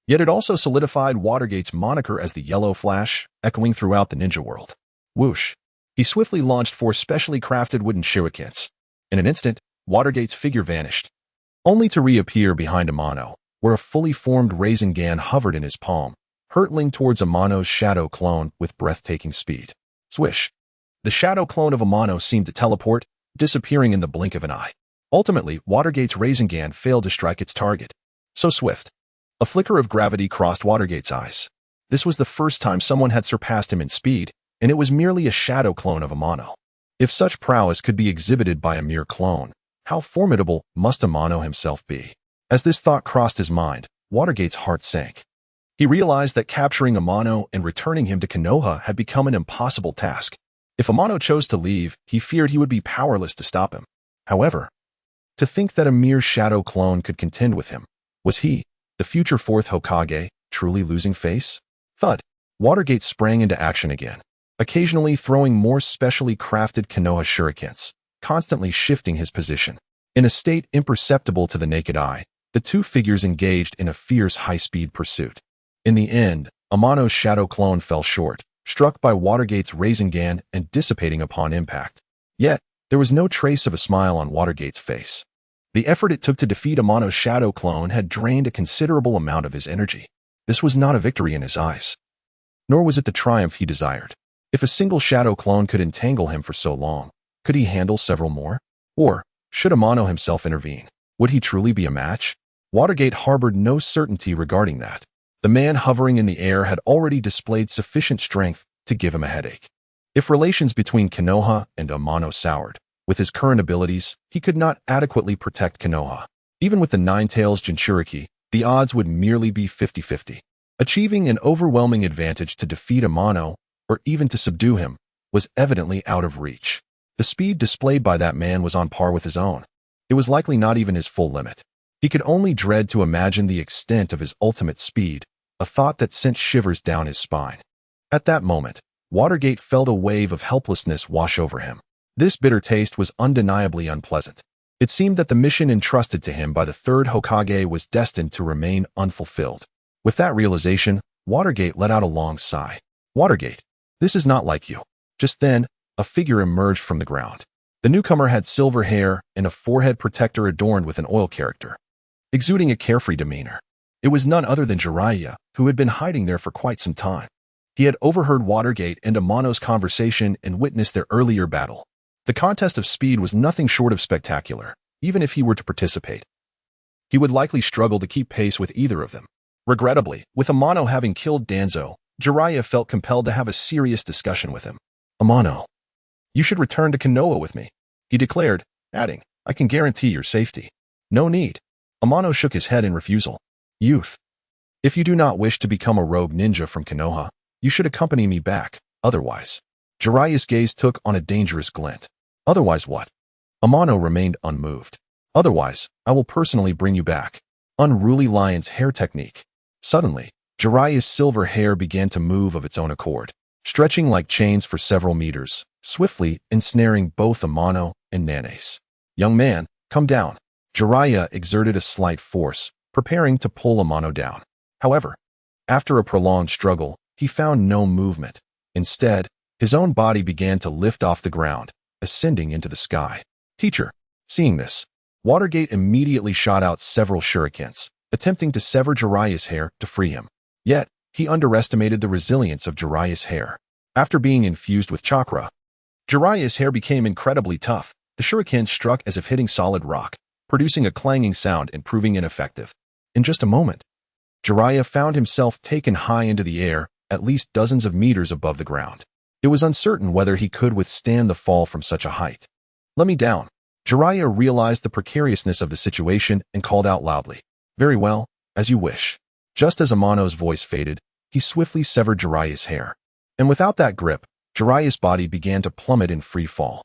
Yet it also solidified Watergate's moniker as the Yellow Flash, echoing throughout the ninja world. Whoosh! He swiftly launched 4 specially crafted wooden shurikens. In an instant, Watergate's figure vanished, only to reappear behind Amano, where a fully formed Rasengan hovered in his palm, hurtling towards Amano's shadow clone with breathtaking speed. Swish! The shadow clone of Amano seemed to teleport, disappearing in the blink of an eye. Ultimately, Watergate's Rasengan failed to strike its target. So swift. A flicker of gravity crossed Watergate's eyes. This was the first time someone had surpassed him in speed, and it was merely a shadow clone of Amano. If such prowess could be exhibited by a mere clone, how formidable must Amano himself be? As this thought crossed his mind, Watergate's heart sank. He realized that capturing Amano and returning him to Konoha had become an impossible task. If Amano chose to leave, he feared he would be powerless to stop him. However, to think that a mere shadow clone could contend with him, was he, the future 4th Hokage, truly losing face? Thud! Watergate sprang into action again, occasionally throwing more specially crafted Konoha shurikens, constantly shifting his position. In a state imperceptible to the naked eye, the two figures engaged in a fierce high-speed pursuit. In the end, Amano's shadow clone fell short, struck by Watergate's Rasengan and dissipating upon impact. Yet, there was no trace of a smile on Watergate's face. The effort it took to defeat Amano's shadow clone had drained a considerable amount of his energy. This was not a victory in his eyes, nor was it the triumph he desired. If a single shadow clone could entangle him for so long, could he handle several more? Or, should Amano himself intervene? Would he truly be a match? Watergate harbored no certainty regarding that. The man hovering in the air had already displayed sufficient strength to give him a headache. If relations between Konoha and Amano soured, with his current abilities, he could not adequately protect Konoha. Even with the Nine-Tails Jinchuriki, the odds would merely be 50-50. Achieving an overwhelming advantage to defeat Amano, or even to subdue him, was evidently out of reach. The speed displayed by that man was on par with his own. It was likely not even his full limit. He could only dread to imagine the extent of his ultimate speed, a thought that sent shivers down his spine. At that moment, Watergate felt a wave of helplessness wash over him. This bitter taste was undeniably unpleasant. It seemed that the mission entrusted to him by the third Hokage was destined to remain unfulfilled. With that realization, Watergate let out a long sigh. Watergate, this is not like you. Just then, a figure emerged from the ground. The newcomer had silver hair and a forehead protector adorned with an oil character, exuding a carefree demeanor. It was none other than Jiraiya, who had been hiding there for quite some time. He had overheard Watergate and Amano's conversation and witnessed their earlier battle. The contest of speed was nothing short of spectacular. Even if he were to participate, he would likely struggle to keep pace with either of them. Regrettably, with Amano having killed Danzo, Jiraiya felt compelled to have a serious discussion with him. Amano, you should return to Konoha with me, he declared, adding, I can guarantee your safety. No need. Amano shook his head in refusal. Youth, if you do not wish to become a rogue ninja from Konoha, you should accompany me back. Otherwise, Jiraiya's gaze took on a dangerous glint. Otherwise what? Amano remained unmoved. Otherwise, I will personally bring you back. Unruly lion's hair technique. Suddenly, Jiraiya's silver hair began to move of its own accord, stretching like chains for several meters, swiftly ensnaring both Amano and Nanace. Young man, come down. Jiraiya exerted a slight force, preparing to pull Amano down. However, after a prolonged struggle, he found no movement. Instead, his own body began to lift off the ground, ascending into the sky. Teacher, seeing this, Watergate immediately shot out several shurikens, attempting to sever Jiraiya's hair to free him. Yet, he underestimated the resilience of Jiraiya's hair. After being infused with chakra, Jiraiya's hair became incredibly tough. The shuriken struck as if hitting solid rock, producing a clanging sound and proving ineffective. In just a moment, Jiraiya found himself taken high into the air, at least dozens of meters above the ground. It was uncertain whether he could withstand the fall from such a height. Let me down. Jiraiya realized the precariousness of the situation and called out loudly. Very well, as you wish. Just as Amano's voice faded, he swiftly severed Jiraiya's hair. And without that grip, Jiraiya's body began to plummet in free fall.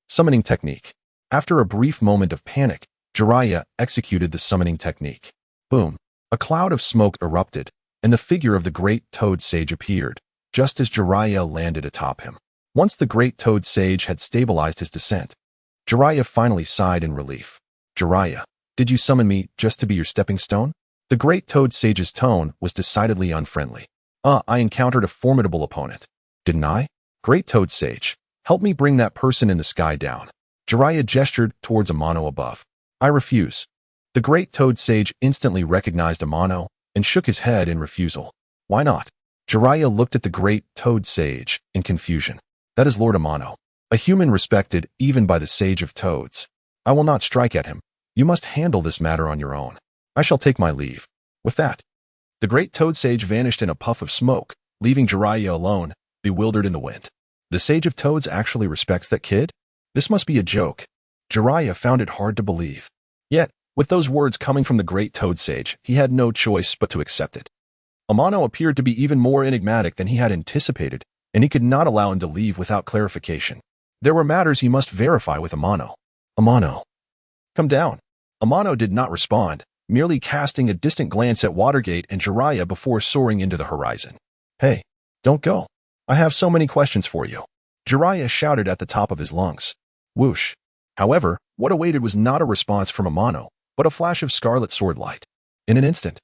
Summoning technique. After a brief moment of panic, Jiraiya executed the summoning technique. Boom. A cloud of smoke erupted, and the figure of the great Toad Sage appeared, just as Jiraiya landed atop him. Once the great Toad Sage had stabilized his descent, Jiraiya finally sighed in relief. Jiraiya, did you summon me just to be your stepping stone? The great Toad Sage's tone was decidedly unfriendly. I encountered a formidable opponent. Didn't I? Great Toad Sage, help me bring that person in the sky down. Jiraiya gestured towards Amano above. I refuse. The great Toad Sage instantly recognized Amano and shook his head in refusal. Why not? Jiraiya looked at the great Toad Sage in confusion. That is Lord Amano, a human respected even by the Sage of Toads. I will not strike at him. You must handle this matter on your own. I shall take my leave. With that, the great Toad Sage vanished in a puff of smoke, leaving Jiraiya alone, bewildered in the wind. The Sage of Toads actually respects that kid? This must be a joke. Jiraiya found it hard to believe. Yet, with those words coming from the great Toad Sage, he had no choice but to accept it. Amano appeared to be even more enigmatic than he had anticipated, and he could not allow him to leave without clarification. There were matters he must verify with Amano. Amano, come down. Amano did not respond, merely casting a distant glance at Watergate and Jiraiya before soaring into the horizon. Hey, don't go. I have so many questions for you. Jiraiya shouted at the top of his lungs. Whoosh. However, what awaited was not a response from Amano, but a flash of scarlet sword light. In an instant,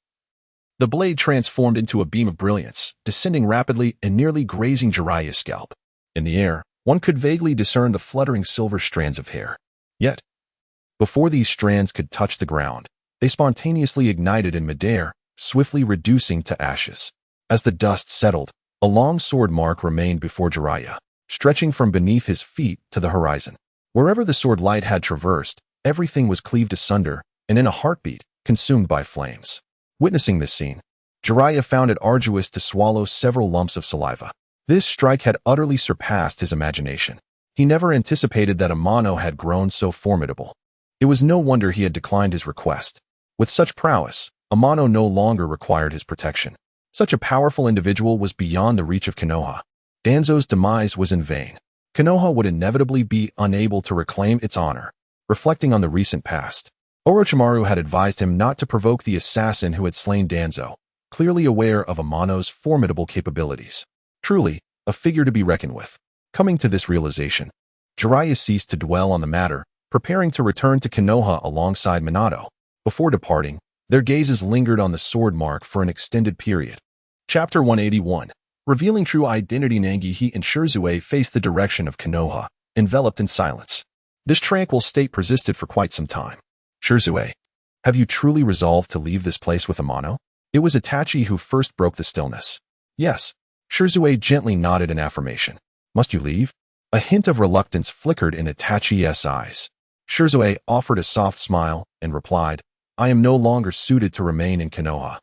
the blade transformed into a beam of brilliance, descending rapidly and nearly grazing Jiraiya's scalp. In the air, one could vaguely discern the fluttering silver strands of hair. Yet, before these strands could touch the ground, they spontaneously ignited in midair, swiftly reducing to ashes. As the dust settled, a long sword mark remained before Jiraiya, stretching from beneath his feet to the horizon. Wherever the sword light had traversed, everything was cleaved asunder, and in a heartbeat, consumed by flames. Witnessing this scene, Jiraiya found it arduous to swallow several lumps of saliva. This strike had utterly surpassed his imagination. He never anticipated that Amano had grown so formidable. It was no wonder he had declined his request. With such prowess, Amano no longer required his protection. Such a powerful individual was beyond the reach of Konoha. Danzo's demise was in vain. Konoha would inevitably be unable to reclaim its honor. Reflecting on the recent past, Orochimaru had advised him not to provoke the assassin who had slain Danzo, clearly aware of Amano's formidable capabilities. Truly, a figure to be reckoned with. Coming to this realization, Jiraiya ceased to dwell on the matter, preparing to return to Konoha alongside Minato. Before departing, their gazes lingered on the sword mark for an extended period. Chapter 181. Revealing true identity. Nangihi and Shirzue faced the direction of Konoha, enveloped in silence. This tranquil state persisted for quite some time. Shirzue, have you truly resolved to leave this place with Amano? It was Itachi who first broke the stillness. Yes. Shirzue gently nodded in affirmation. Must you leave? A hint of reluctance flickered in Itachi's eyes. Shirzue offered a soft smile and replied, I am no longer suited to remain in Konoha.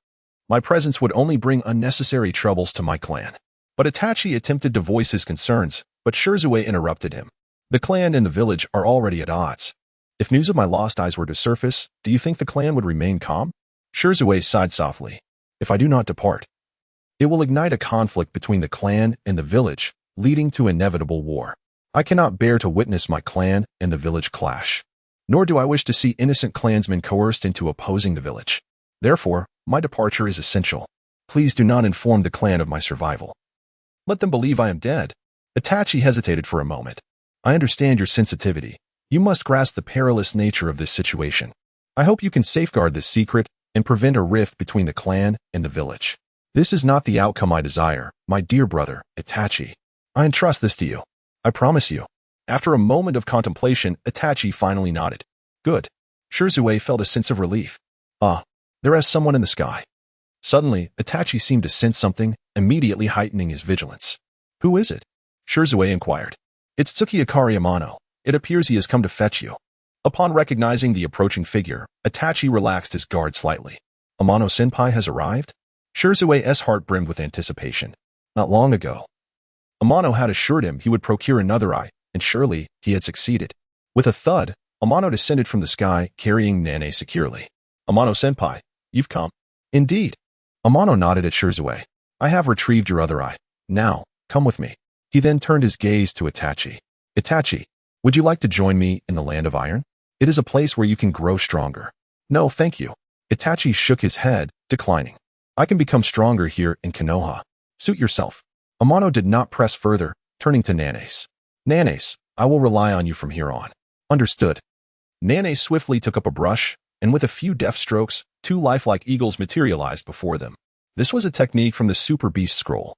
My presence would only bring unnecessary troubles to my clan. But Itachi attempted to voice his concerns, but Shirzue interrupted him. The clan and the village are already at odds. If news of my lost eyes were to surface, do you think the clan would remain calm? Shirzue sighed softly. If I do not depart, it will ignite a conflict between the clan and the village, leading to inevitable war. I cannot bear to witness my clan and the village clash. Nor do I wish to see innocent clansmen coerced into opposing the village. Therefore, my departure is essential. Please do not inform the clan of my survival. Let them believe I am dead. Itachi hesitated for a moment. I understand your sensitivity. You must grasp the perilous nature of this situation. I hope you can safeguard this secret and prevent a rift between the clan and the village. This is not the outcome I desire, my dear brother, Itachi. I entrust this to you. I promise you. After a moment of contemplation, Itachi finally nodded. Good. Shirzue felt a sense of relief. Ah, there is someone in the sky. Suddenly, Itachi seemed to sense something, immediately heightening his vigilance. Who is it? Shirzue inquired. It's Tsuchiyakari Amano. It appears he has come to fetch you. Upon recognizing the approaching figure, Itachi relaxed his guard slightly. Amano-senpai has arrived? Shirzue's heart brimmed with anticipation. Not long ago, Amano had assured him he would procure another eye, and surely he had succeeded. With a thud, Amano descended from the sky, carrying Nane securely. Amano-senpai, you've come. Indeed. Amano nodded at Shirzue. I have retrieved your other eye. Now, come with me. He then turned his gaze to Itachi. Itachi, would you like to join me in the Land of Iron? It is a place where you can grow stronger. No, thank you. Itachi shook his head, declining. I can become stronger here in Konoha. Suit yourself. Amano did not press further, turning to Nanes. Nanes, I will rely on you from here on. Understood. Nane swiftly took up a brush, and with a few deft strokes, two lifelike eagles materialized before them. This was a technique from the Super Beast Scroll,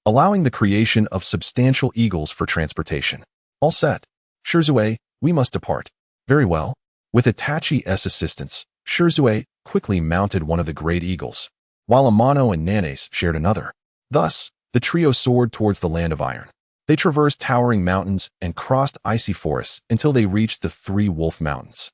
allowing the creation of substantial eagles for transportation. All set. Shirzue, we must depart. Very well. With Itachi's assistance, Shirzue quickly mounted one of the great eagles, while Amano and Nanes shared another. Thus, the trio soared towards the Land of Iron. They traversed towering mountains and crossed icy forests until they reached the Three Wolf Mountains.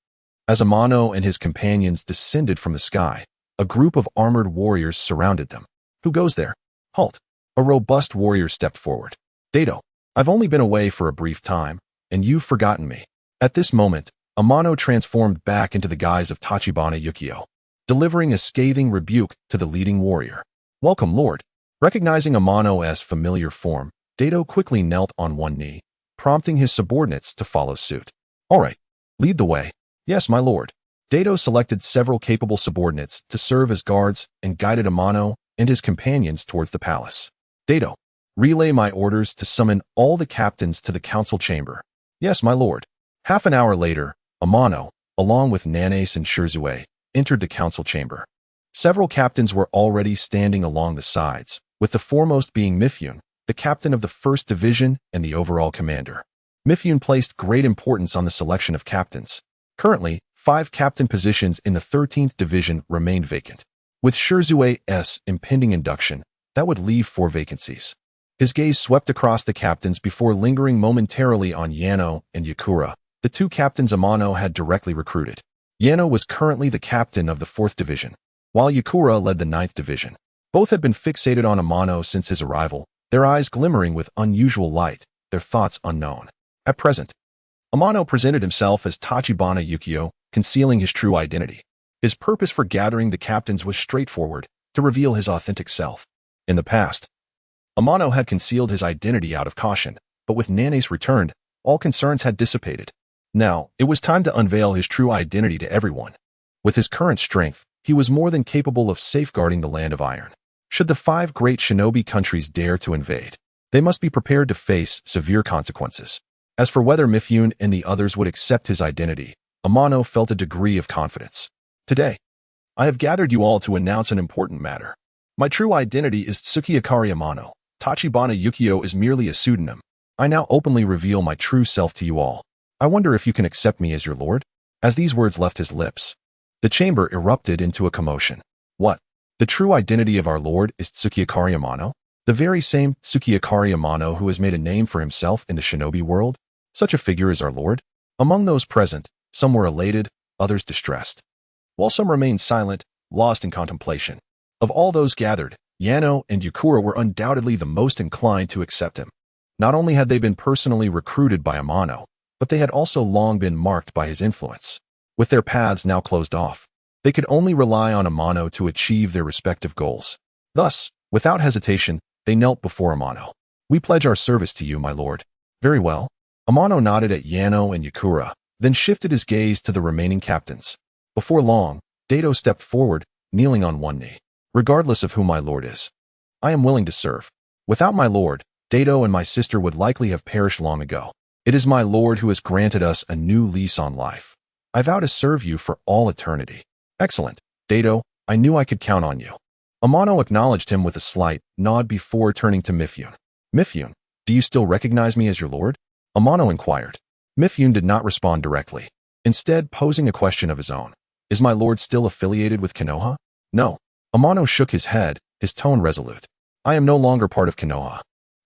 As Amano and his companions descended from the sky, a group of armored warriors surrounded them. Who goes there? Halt. A robust warrior stepped forward. Dato, I've only been away for a brief time, and you've forgotten me. At this moment, Amano transformed back into the guise of Tachibana Ukyo, delivering a scathing rebuke to the leading warrior. Welcome, Lord. Recognizing Amano's familiar form, Dato quickly knelt on one knee, prompting his subordinates to follow suit. All right, lead the way. Yes, my lord. Dato selected several capable subordinates to serve as guards and guided Amano and his companions towards the palace. Dato, relay my orders to summon all the captains to the council chamber. Yes, my lord. Half an hour later, Amano, along with Nanes and Shirzue, entered the council chamber. Several captains were already standing along the sides, with the foremost being Mifune, the captain of the 1st Division and the overall commander. Mifune placed great importance on the selection of captains. Currently, 5 captain positions in the 13th Division remained vacant. With Shirzue's impending induction, that would leave 4 vacancies. His gaze swept across the captains before lingering momentarily on Yano and Yakura, the 2 captains Amano had directly recruited. Yano was currently the captain of the 4th Division, while Yakura led the 9th Division. Both had been fixated on Amano since his arrival, their eyes glimmering with unusual light, their thoughts unknown. At present, Amano presented himself as Tachibana Ukyo, concealing his true identity. His purpose for gathering the captains was straightforward, to reveal his authentic self. In the past, Amano had concealed his identity out of caution, but with Nane's return, all concerns had dissipated. Now, it was time to unveil his true identity to everyone. With his current strength, he was more than capable of safeguarding the Land of Iron. Should the 5 great shinobi countries dare to invade, they must be prepared to face severe consequences. As for whether Mifune and the others would accept his identity, Amano felt a degree of confidence. Today, I have gathered you all to announce an important matter. My true identity is Tsukiyakari Amano. Tachibana Ukyo is merely a pseudonym. I now openly reveal my true self to you all. I wonder if you can accept me as your lord?" As these words left his lips, the chamber erupted into a commotion. What? The true identity of our lord is Tsukiyakari Amano? The very same Tsukiyakari Amano who has made a name for himself in the shinobi world? Such a figure as our lord? Among those present, some were elated, others distressed, while some remained silent, lost in contemplation. Of all those gathered, Yano and Yukura were undoubtedly the most inclined to accept him. Not only had they been personally recruited by Amano, but they had also long been marked by his influence. With their paths now closed off, they could only rely on Amano to achieve their respective goals. Thus, without hesitation, they knelt before Amano. "We pledge our service to you, my lord." "Very well." Amano nodded at Yano and Yukura, then shifted his gaze to the remaining captains. Before long, Dato stepped forward, kneeling on one knee. "Regardless of who my lord is, I am willing to serve. Without my lord, Dato and my sister would likely have perished long ago. It is my lord who has granted us a new lease on life. I vow to serve you for all eternity." "Excellent, Dato. I knew I could count on you." Amano acknowledged him with a slight nod before turning to Mifune. "Mifune, do you still recognize me as your lord?" Amano inquired. Mifune did not respond directly, instead posing a question of his own. "Is my lord still affiliated with Konoha?" "No." Amano shook his head, his tone resolute. "I am no longer part of Konoha.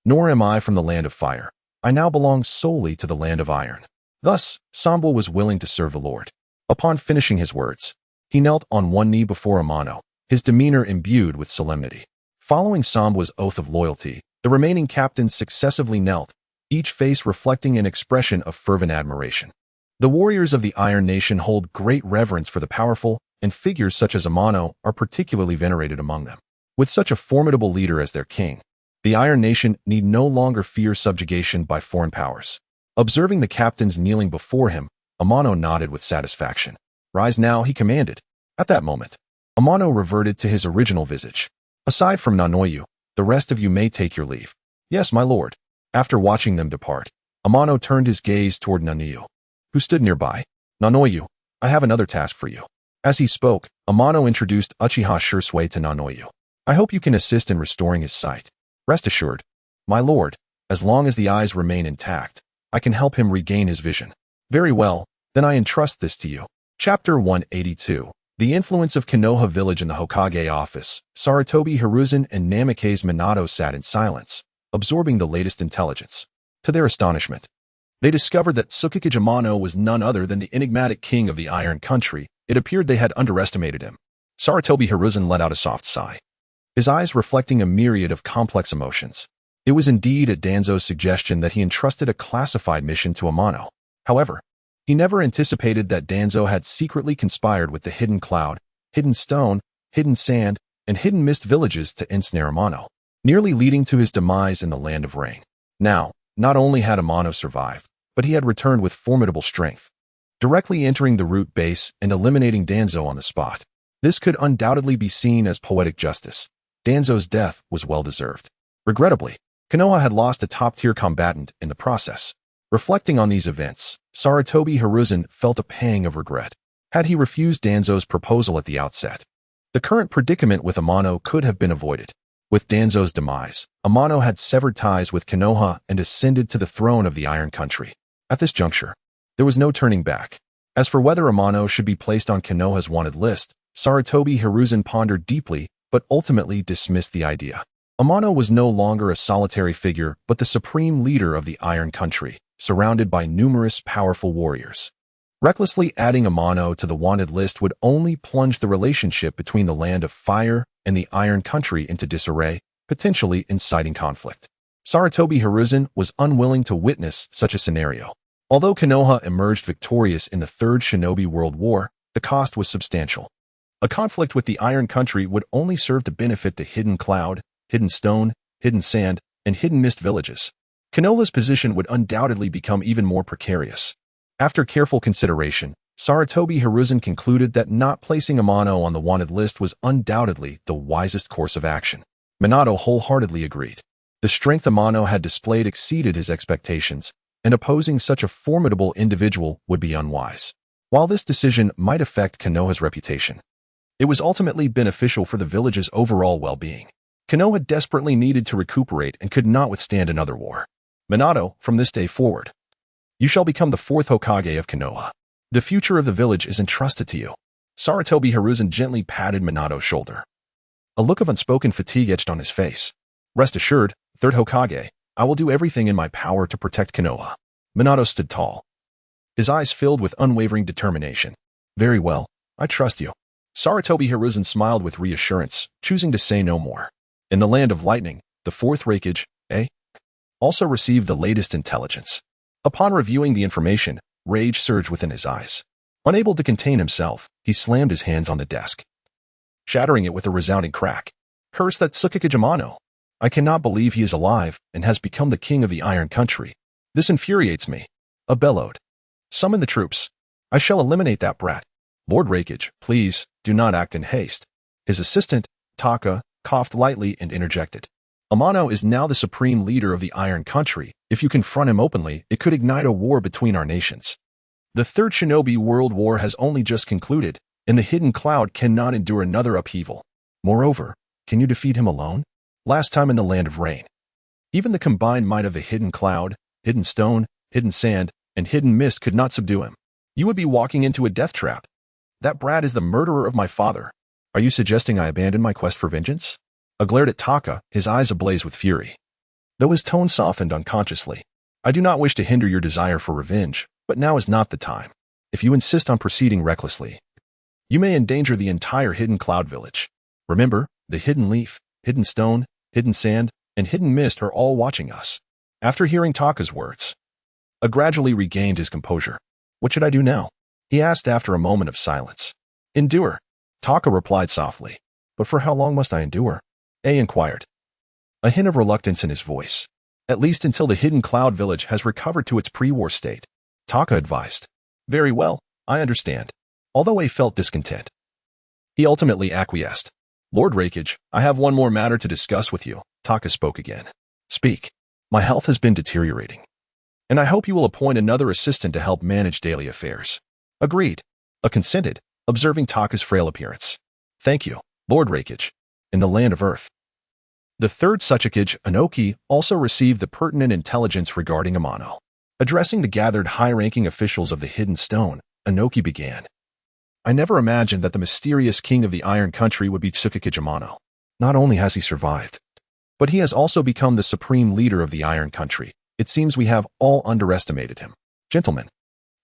Nor am I from the land of fire. I now belong solely to the land of iron." Thus, Sambal was willing to serve the lord. Upon finishing his words, he knelt on one knee before Amano, his demeanor imbued with solemnity. Following Sambal's oath of loyalty, the remaining captains successively knelt, each face reflecting an expression of fervent admiration. The warriors of the Iron Nation hold great reverence for the powerful, and figures such as Amano are particularly venerated among them. With such a formidable leader as their king, the Iron Nation need no longer fear subjugation by foreign powers. Observing the captains kneeling before him, Amano nodded with satisfaction. "Rise now," he commanded. At that moment, Amano reverted to his original visage. "Aside from Nanoyu, the rest of you may take your leave." "Yes, my lord." After watching them depart, Amano turned his gaze toward Nanoyu, who stood nearby. "Nanoyu, I have another task for you." As he spoke, Amano introduced Uchiha Shursui to Nanoyu. "I hope you can assist in restoring his sight." "Rest assured, my lord, as long as the eyes remain intact, I can help him regain his vision." "Very well, then I entrust this to you." Chapter 182. The influence of Konoha village in the Hokage office. Sarutobi Hiruzen and Namikaze Minato sat in silence, absorbing the latest intelligence. To their astonishment, they discovered that Tsukikage Amano was none other than the enigmatic king of the Iron Country. It appeared they had underestimated him. Sarutobi Hiruzen let out a soft sigh, his eyes reflecting a myriad of complex emotions. It was indeed at Danzo's suggestion that he entrusted a classified mission to Amano. However, he never anticipated that Danzo had secretly conspired with the Hidden Cloud, Hidden Stone, Hidden Sand, and Hidden Mist villages to ensnare Amano, nearly leading to his demise in the Land of Rain. Now, not only had Amano survived, but he had returned with formidable strength, directly entering the root base and eliminating Danzo on the spot. This could undoubtedly be seen as poetic justice. Danzo's death was well-deserved. Regrettably, Konoha had lost a top-tier combatant in the process. Reflecting on these events, Sarutobi Hiruzen felt a pang of regret. Had he refused Danzo's proposal at the outset, the current predicament with Amano could have been avoided. With Danzo's demise, Amano had severed ties with Konoha and ascended to the throne of the Iron Country. At this juncture, there was no turning back. As for whether Amano should be placed on Konoha's wanted list, Sarutobi Hiruzen pondered deeply, but ultimately dismissed the idea. Amano was no longer a solitary figure, but the supreme leader of the Iron Country, surrounded by numerous powerful warriors. Recklessly adding Amano to the wanted list would only plunge the relationship between the Land of Fire and the Iron Country into disarray, potentially inciting conflict. Sarutobi Hiruzen was unwilling to witness such a scenario. Although Konoha emerged victorious in the Third Shinobi World War, the cost was substantial. A conflict with the Iron Country would only serve to benefit the Hidden Cloud, Hidden Stone, Hidden Sand, and Hidden Mist villages. Konoha's position would undoubtedly become even more precarious. After careful consideration, Sarutobi Hiruzen concluded that not placing Amano on the wanted list was undoubtedly the wisest course of action. Minato wholeheartedly agreed. The strength Amano had displayed exceeded his expectations, and opposing such a formidable individual would be unwise. While this decision might affect Konoha's reputation, it was ultimately beneficial for the village's overall well-being. Konoha desperately needed to recuperate and could not withstand another war. Minato, from this day forward, you shall become the fourth Hokage of Konoha. The future of the village is entrusted to you. Sarutobi Hiruzen gently patted Minato's shoulder. A look of unspoken fatigue etched on his face. Rest assured, third Hokage, I will do everything in my power to protect Konoha. Minato stood tall, his eyes filled with unwavering determination. Very well, I trust you. Sarutobi Hiruzen smiled with reassurance, choosing to say no more. In the land of lightning, the fourth Raikage, also received the latest intelligence. Upon reviewing the information, rage surged within his eyes. Unable to contain himself, he slammed his hands on the desk, shattering it with a resounding crack. Curse that Tsukikage Amano. I cannot believe he is alive and has become the king of the Iron Country. This infuriates me. A bellowed. Summon the troops. I shall eliminate that brat. Lord Raikage, please, do not act in haste. His assistant, Taka, coughed lightly and interjected. Amano is now the supreme leader of the Iron Country. If you confront him openly, it could ignite a war between our nations. The Third Shinobi World War has only just concluded, and the Hidden Cloud cannot endure another upheaval. Moreover, can you defeat him alone? Last time in the Land of Rain, even the combined might of the Hidden Cloud, Hidden Stone, Hidden Sand, and Hidden Mist could not subdue him. You would be walking into a death trap. That brat is the murderer of my father. Are you suggesting I abandon my quest for vengeance? I glared at Taka, his eyes ablaze with fury. Though his tone softened unconsciously. I do not wish to hinder your desire for revenge, but now is not the time. If you insist on proceeding recklessly, you may endanger the entire Hidden Cloud village. Remember, the Hidden Leaf, Hidden Stone, Hidden Sand, and Hidden Mist are all watching us. After hearing Taka's words, I gradually regained his composure. What should I do now? He asked after a moment of silence. Endure. Taka replied softly. But for how long must I endure? Inquired. A hint of reluctance in his voice. At least until the Hidden Cloud village has recovered to its pre-war state. Taka advised. Very well, I understand. Although A felt discontent, he ultimately acquiesced. Lord Raikage, I have one more matter to discuss with you. Taka spoke again. Speak. My health has been deteriorating, and I hope you will appoint another assistant to help manage daily affairs. Agreed. I consented, observing Taka's frail appearance. Thank you, Lord Raikage. In the land of Earth, the third Tsuchikage, Inoki, also received the pertinent intelligence regarding Amano. Addressing the gathered high-ranking officials of the Hidden Stone, Inoki began. I never imagined that the mysterious king of the Iron Country would be Tsukikage Amano. Not only has he survived, but he has also become the supreme leader of the Iron Country. It seems we have all underestimated him. Gentlemen,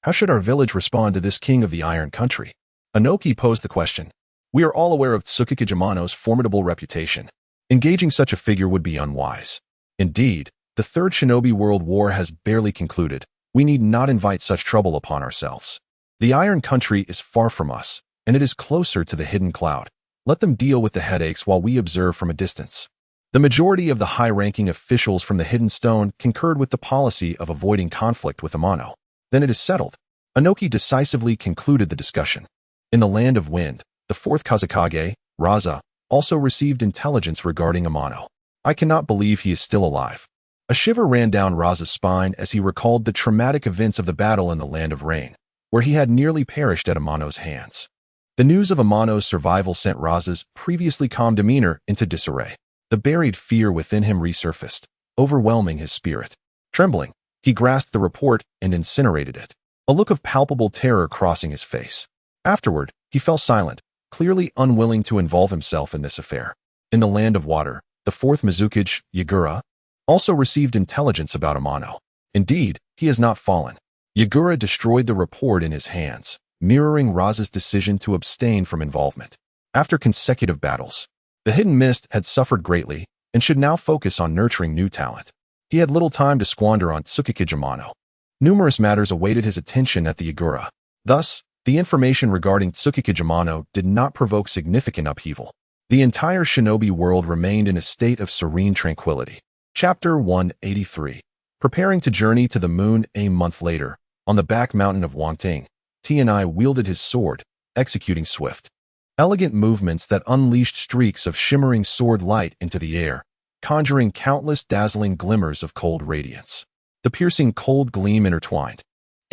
how should our village respond to this king of the Iron Country? Inoki posed the question. We are all aware of Tsukikage Amano's formidable reputation. Engaging such a figure would be unwise. Indeed, the Third Shinobi World War has barely concluded. We need not invite such trouble upon ourselves. The Iron Country is far from us, and it is closer to the Hidden Cloud. Let them deal with the headaches while we observe from a distance. The majority of the high-ranking officials from the Hidden Stone concurred with the policy of avoiding conflict with Amano. Then it is settled. Inoki decisively concluded the discussion. In the Land of Wind, the fourth Kazekage, Raza, also received intelligence regarding Amano. I cannot believe he is still alive. A shiver ran down Raza's spine as he recalled the traumatic events of the battle in the Land of Rain, where he had nearly perished at Amano's hands. The news of Amano's survival sent Raza's previously calm demeanor into disarray. The buried fear within him resurfaced, overwhelming his spirit. Trembling, he grasped the report and incinerated it, a look of palpable terror crossing his face. Afterward, he fell silent, clearly unwilling to involve himself in this affair. In the Land of Water, the fourth Mizukage, Yagura, also received intelligence about Amano. Indeed, he has not fallen. Yagura destroyed the report in his hands, mirroring Raza's decision to abstain from involvement. After consecutive battles, the Hidden Mist had suffered greatly and should now focus on nurturing new talent. He had little time to squander on Tsukikage Amano. Numerous matters awaited his attention at the Yagura. Thus, the information regarding Tsukikage Amano did not provoke significant upheaval. The entire shinobi world remained in a state of serene tranquility. Chapter 183. Preparing to journey to the moon a month later, on the back mountain of Wangting, Tianai wielded his sword, executing swift, elegant movements that unleashed streaks of shimmering sword light into the air, conjuring countless dazzling glimmers of cold radiance. The piercing cold gleam intertwined,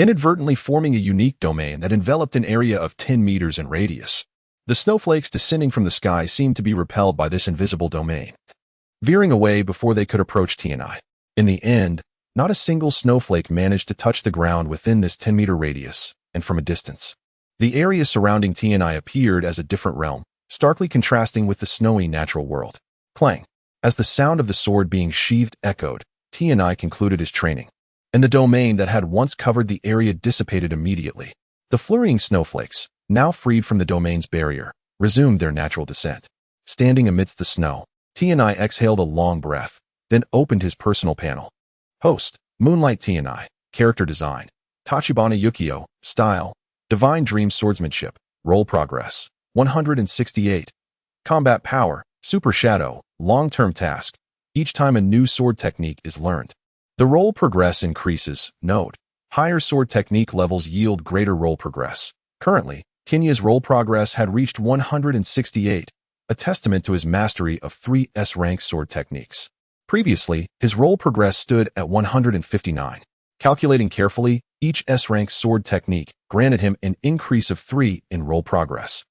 inadvertently forming a unique domain that enveloped an area of 10 meters in radius. The snowflakes descending from the sky seemed to be repelled by this invisible domain, veering away before they could approach Tianai. In the end, Not a single snowflake managed to touch the ground within this 10-meter radius, and from a distance. The area surrounding Tianai appeared as a different realm, starkly contrasting with the snowy natural world. Clang. As the sound of the sword being sheathed echoed, Tianai concluded his training, and the domain that had once covered the area dissipated immediately. The flurrying snowflakes, now freed from the domain's barrier, resumed their natural descent. Standing amidst the snow, Tianai exhaled a long breath, then opened his personal panel. Host, Moonlight Tianai. Character design, Tachibana Ukyo. Style, Divine Dream Swordsmanship. Role progress, 168. Combat power, Super Shadow. Long-term task. Each time a new sword technique is learned, the role progress increases. Note, higher sword technique levels yield greater role progress. Currently, Tinya's role progress had reached 168, a testament to his mastery of 3 S-rank sword techniques. Previously, his role progress stood at 159. Calculating carefully, each S-rank sword technique granted him an increase of 3 in role progress.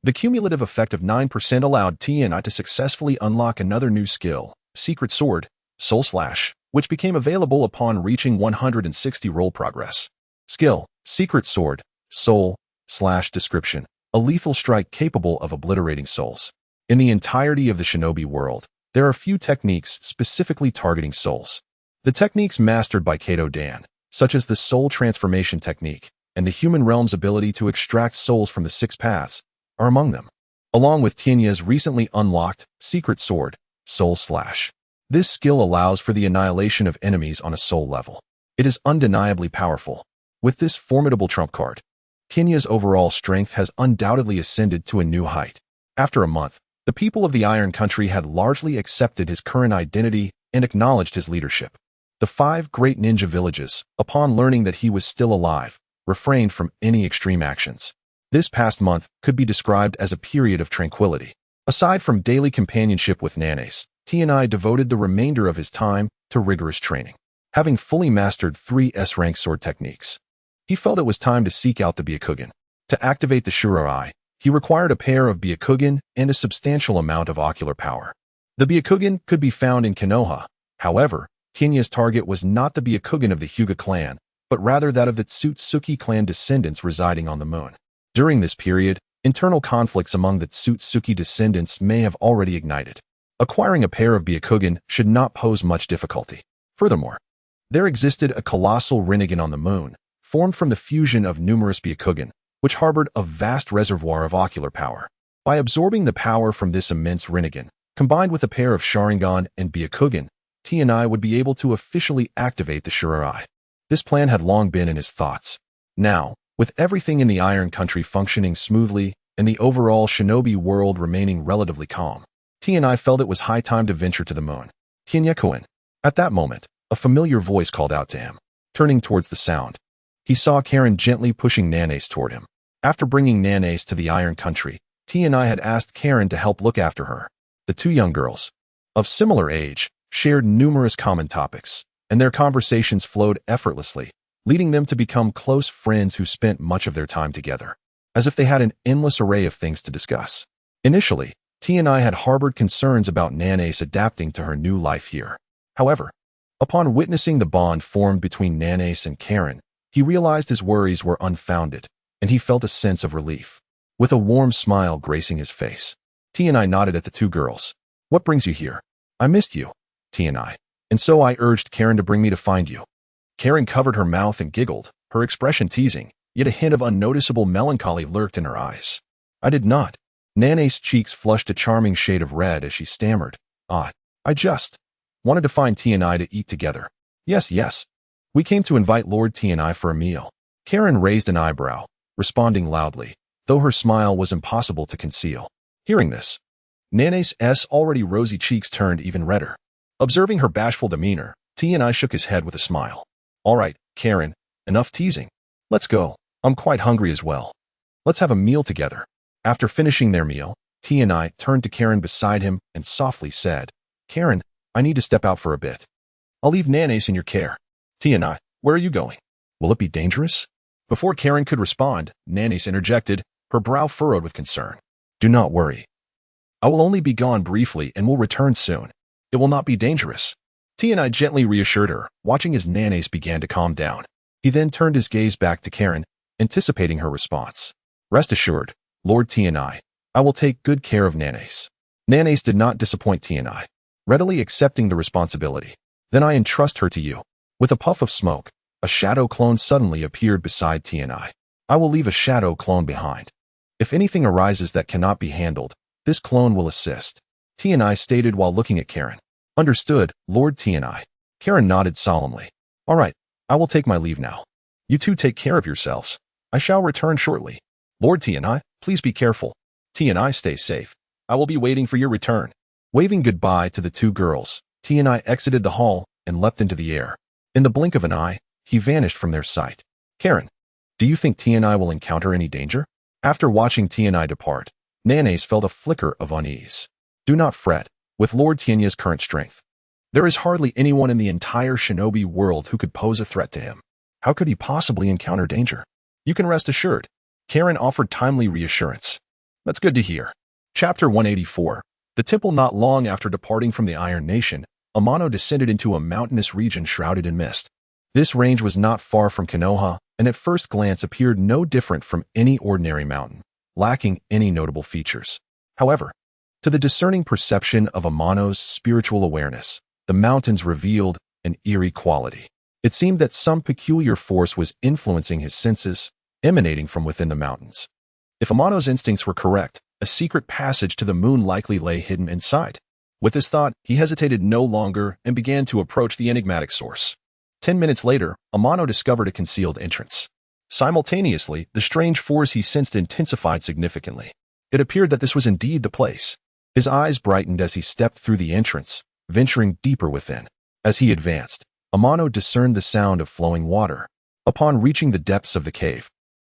The cumulative effect of 9% allowed Tianai to successfully unlock another new skill, Secret Sword, Soul Slash, which became available upon reaching 160 role progress. Skill, Secret Sword, Soul Slash. Description, a lethal strike capable of obliterating souls. In the entirety of the shinobi world, there are few techniques specifically targeting souls. The techniques mastered by Kato Dan, such as the soul transformation technique and the human realm's ability to extract souls from the 6 paths, are among them, along with Tinya's recently unlocked Secret Sword, Soul Slash. This skill allows for the annihilation of enemies on a soul level. It is undeniably powerful. With this formidable trump card, Tinya's overall strength has undoubtedly ascended to a new height. After a month, the people of the Iron Country had largely accepted his current identity and acknowledged his leadership. The 5 great ninja villages, upon learning that he was still alive, refrained from any extreme actions. This past month could be described as a period of tranquility. Aside from daily companionship with Nanes, Tianai devoted the remainder of his time to rigorous training. Having fully mastered 3 S-rank sword techniques, he felt it was time to seek out the Byakugan. To activate the Shuro-eye, he required a pair of Byakugan and a substantial amount of ocular power. The Byakugan could be found in Konoha. However, Tinya's target was not the Byakugan of the Hyuga clan, but rather that of the Tsutsuki clan descendants residing on the moon. During this period, internal conflicts among the Tsutsuki descendants may have already ignited. Acquiring a pair of Byakugan should not pose much difficulty. Furthermore, there existed a colossal Rinnegan on the moon, formed from the fusion of numerous Byakugan, which harbored a vast reservoir of ocular power. By absorbing the power from this immense Rinnegan, combined with a pair of Sharingan and Byakugan, Tianai would be able to officially activate the Shuro-eye. This plan had long been in his thoughts. Now, with everything in the Iron Country functioning smoothly and the overall shinobi world remaining relatively calm, Tianai felt it was high time to venture to the moon. Tianyakuin. At that moment, a familiar voice called out to him. Turning towards the sound, he saw Karen gently pushing Nanes toward him. After bringing Nanes to the Iron Country, Tianai had asked Karen to help look after her. The 2 young girls, of similar age, shared numerous common topics, and their conversations flowed effortlessly, leading them to become close friends who spent much of their time together, as if they had an endless array of things to discuss. Initially, Tianai had harbored concerns about Nanes adapting to her new life here. However, upon witnessing the bond formed between Nanes and Karen, he realized his worries were unfounded, and he felt a sense of relief. With a warm smile gracing his face, Tianai nodded at the 2 girls. What brings you here? I missed you, Tianai, and so I urged Karen to bring me to find you. Karen covered her mouth and giggled, her expression teasing, yet a hint of unnoticeable melancholy lurked in her eyes. I did not. Nane's cheeks flushed a charming shade of red as she stammered. I just wanted to find Tianai to eat together. Yes. We came to invite Lord Tianai for a meal. Karen raised an eyebrow, responding loudly, though her smile was impossible to conceal. Hearing this, Nane's already rosy cheeks turned even redder. Observing her bashful demeanor, Tianai shook his head with a smile. All right, Karen, enough teasing. Let's go. I'm quite hungry as well. Let's have a meal together. After finishing their meal, Tianai turned to Karen beside him and softly said, Karen, I need to step out for a bit. I'll leave Nanes in your care. Tianai, where are you going? Will it be dangerous? Before Karen could respond, Nanes interjected, her brow furrowed with concern. Do not worry. I will only be gone briefly and will return soon. It will not be dangerous. Tianai gently reassured her, watching as Nanace began to calm down. He then turned his gaze back to Karen, anticipating her response. Rest assured, Lord Tianai, I will take good care of Nanace. Nanace did not disappoint Tianai, readily accepting the responsibility. Then I entrust her to you. With a puff of smoke, a shadow clone suddenly appeared beside Tianai. I will leave a shadow clone behind. If anything arises that cannot be handled, this clone will assist, Tianai stated while looking at Karen. Understood, Lord Tianai. Karen nodded solemnly. All right, I will take my leave now. You two take care of yourselves. I shall return shortly. Lord Tianai, please be careful. Tianai, stay safe. I will be waiting for your return. Waving goodbye to the two girls, Tianai exited the hall and leapt into the air. In the blink of an eye, he vanished from their sight. Karen, do you think Tianai will encounter any danger? After watching Tianai depart, Nanace felt a flicker of unease. Do not fret, with Lord Tianya's current strength. There is hardly anyone in the entire shinobi world who could pose a threat to him. How could he possibly encounter danger? You can rest assured. Karen offered timely reassurance. That's good to hear. Chapter 184. The temple. Not long after departing from the Iron Nation, Amano descended into a mountainous region shrouded in mist. This range was not far from Konoha, and at first glance appeared no different from any ordinary mountain, lacking any notable features. However, to the discerning perception of Amano's spiritual awareness, the mountains revealed an eerie quality. It seemed that some peculiar force was influencing his senses, emanating from within the mountains. If Amano's instincts were correct, a secret passage to the moon likely lay hidden inside. With this thought, he hesitated no longer and began to approach the enigmatic source. 10 minutes later, Amano discovered a concealed entrance. Simultaneously, the strange force he sensed intensified significantly. It appeared that this was indeed the place. His eyes brightened as he stepped through the entrance, venturing deeper within. As he advanced, Amano discerned the sound of flowing water. Upon reaching the depths of the cave,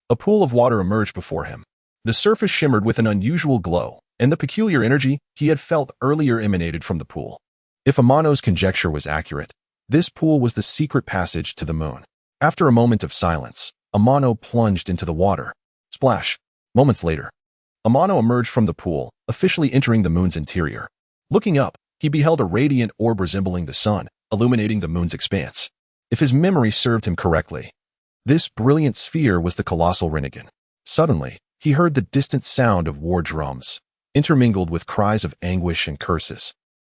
a pool of water emerged before him. The surface shimmered with an unusual glow, and the peculiar energy he had felt earlier emanated from the pool. If Amano's conjecture was accurate, this pool was the secret passage to the moon. After a moment of silence, Amano plunged into the water. Splash! Moments later, Amano emerged from the pool, officially entering the moon's interior. Looking up, he beheld a radiant orb resembling the sun, illuminating the moon's expanse. If his memory served him correctly, this brilliant sphere was the colossal Rinnegan. Suddenly, he heard the distant sound of war drums, intermingled with cries of anguish and curses.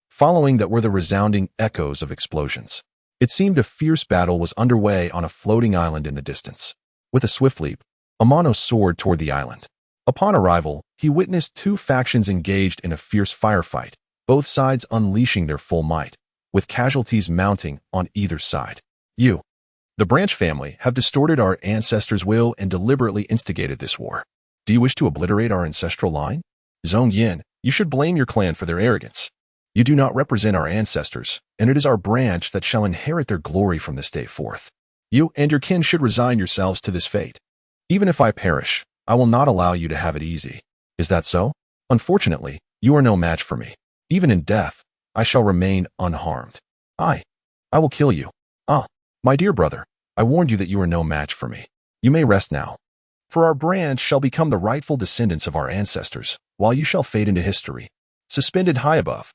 Following that were the resounding echoes of explosions. It seemed a fierce battle was underway on a floating island in the distance. With a swift leap, Amano soared toward the island. Upon arrival, he witnessed two factions engaged in a fierce firefight, both sides unleashing their full might, with casualties mounting on either side. You, the Branch family, have distorted our ancestors' will and deliberately instigated this war. Do you wish to obliterate our ancestral line? Zhong Yin, you should blame your clan for their arrogance. You do not represent our ancestors, and it is our branch that shall inherit their glory from this day forth. You and your kin should resign yourselves to this fate. Even if I perish, I will not allow you to have it easy. Is that so? Unfortunately, you are no match for me. Even in death, I shall remain unharmed. I will kill you. Ah, my dear brother, I warned you that you are no match for me. You may rest now. For our branch shall become the rightful descendants of our ancestors, while you shall fade into history. Suspended high above.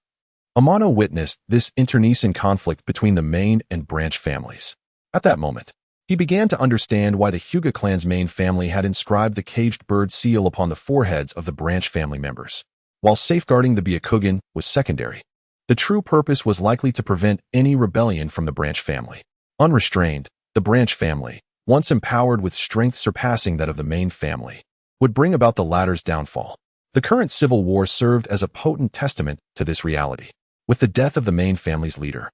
Amano witnessed this internecine conflict between the main and branch families. At that moment, he began to understand why the Hyuga clan's main family had inscribed the caged bird seal upon the foreheads of the branch family members, while safeguarding the Byakugan was secondary. The true purpose was likely to prevent any rebellion from the branch family. Unrestrained, the branch family, once empowered with strength surpassing that of the main family, would bring about the latter's downfall. The current civil war served as a potent testament to this reality. With the death of the main family's leader,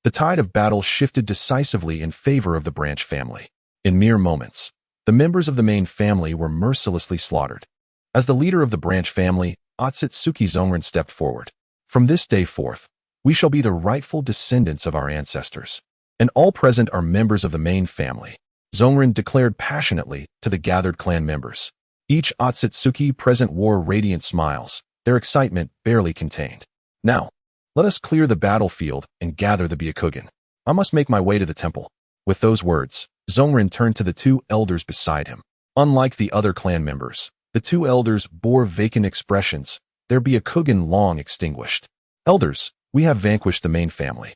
the tide of battle shifted decisively in favor of the branch family. In mere moments, the members of the main family were mercilessly slaughtered. As the leader of the branch family, Otsutsuki Zongren stepped forward. From this day forth, we shall be the rightful descendants of our ancestors, and all present are members of the main family, Zongren declared passionately to the gathered clan members. Each Otsutsuki present wore radiant smiles, their excitement barely contained. Now, let us clear the battlefield and gather the Byakugan. I must make my way to the temple. With those words, Zongren turned to the two elders beside him. Unlike the other clan members, the two elders bore vacant expressions, their Byakugan long extinguished. Elders, we have vanquished the main family.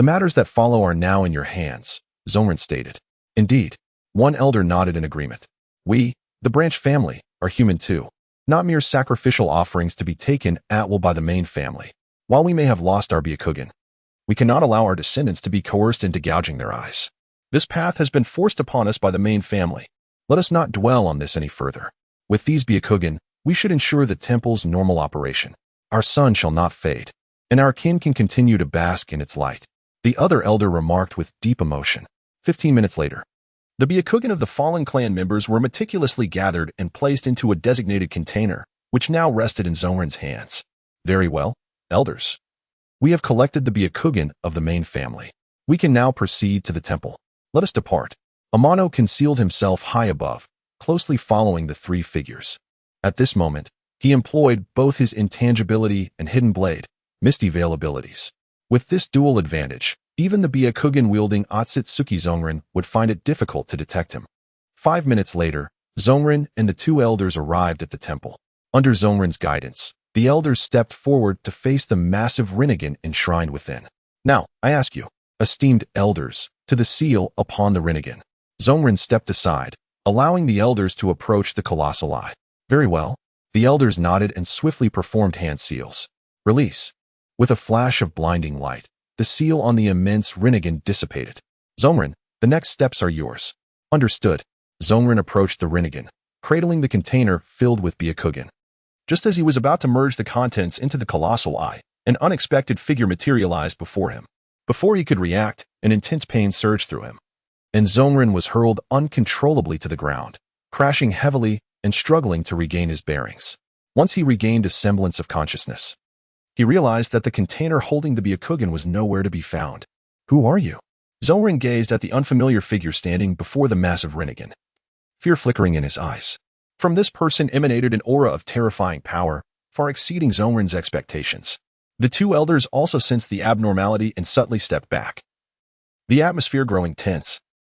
The matters that follow are now in your hands, Zongren stated. Indeed. One elder nodded in agreement. We, the branch family, are human too. Not mere sacrificial offerings to be taken at will by the main family. While we may have lost our Byakugan, we cannot allow our descendants to be coerced into gouging their eyes. This path has been forced upon us by the main family. Let us not dwell on this any further. With these Byakugan, we should ensure the temple's normal operation. Our sun shall not fade, and our kin can continue to bask in its light. The other elder remarked with deep emotion. 15 minutes later, the Byakugan of the fallen clan members were meticulously gathered and placed into a designated container, which now rested in Zongren's hands. Very well, elders. We have collected the Byakugan of the main family. We can now proceed to the temple. Let us depart. Amano concealed himself high above, closely following the three figures. At this moment, he employed both his intangibility and hidden blade, misty veil abilities. With this dual advantage, even the Byakugan-wielding Otsutsuki Zongren would find it difficult to detect him. 5 minutes later, Zongren and the two elders arrived at the temple. Under Zongren's guidance, the elders stepped forward to face the massive Rinnegan enshrined within. Now, I ask you, esteemed elders, to the seal upon the Rinnegan. Zongren stepped aside, allowing the elders to approach the colossal eye. Very well. The elders nodded and swiftly performed hand seals. Release. With a flash of blinding light, the seal on the immense Rinnegan dissipated. Zongren, the next steps are yours. Understood. Zongren approached the Rinnegan, cradling the container filled with Byakugan. Just as he was about to merge the contents into the colossal eye, an unexpected figure materialized before him. Before he could react, an intense pain surged through him, and Zongren was hurled uncontrollably to the ground, crashing heavily and struggling to regain his bearings. Once he regained a semblance of consciousness, he realized that the container holding the Byakugan was nowhere to be found. Who are you? Zongren gazed at the unfamiliar figure standing before the massive Rinnegan, fear flickering in his eyes. From this person emanated an aura of terrifying power, far exceeding Zongren's expectations. The two elders also sensed the abnormality and subtly stepped back, the atmosphere growing tense.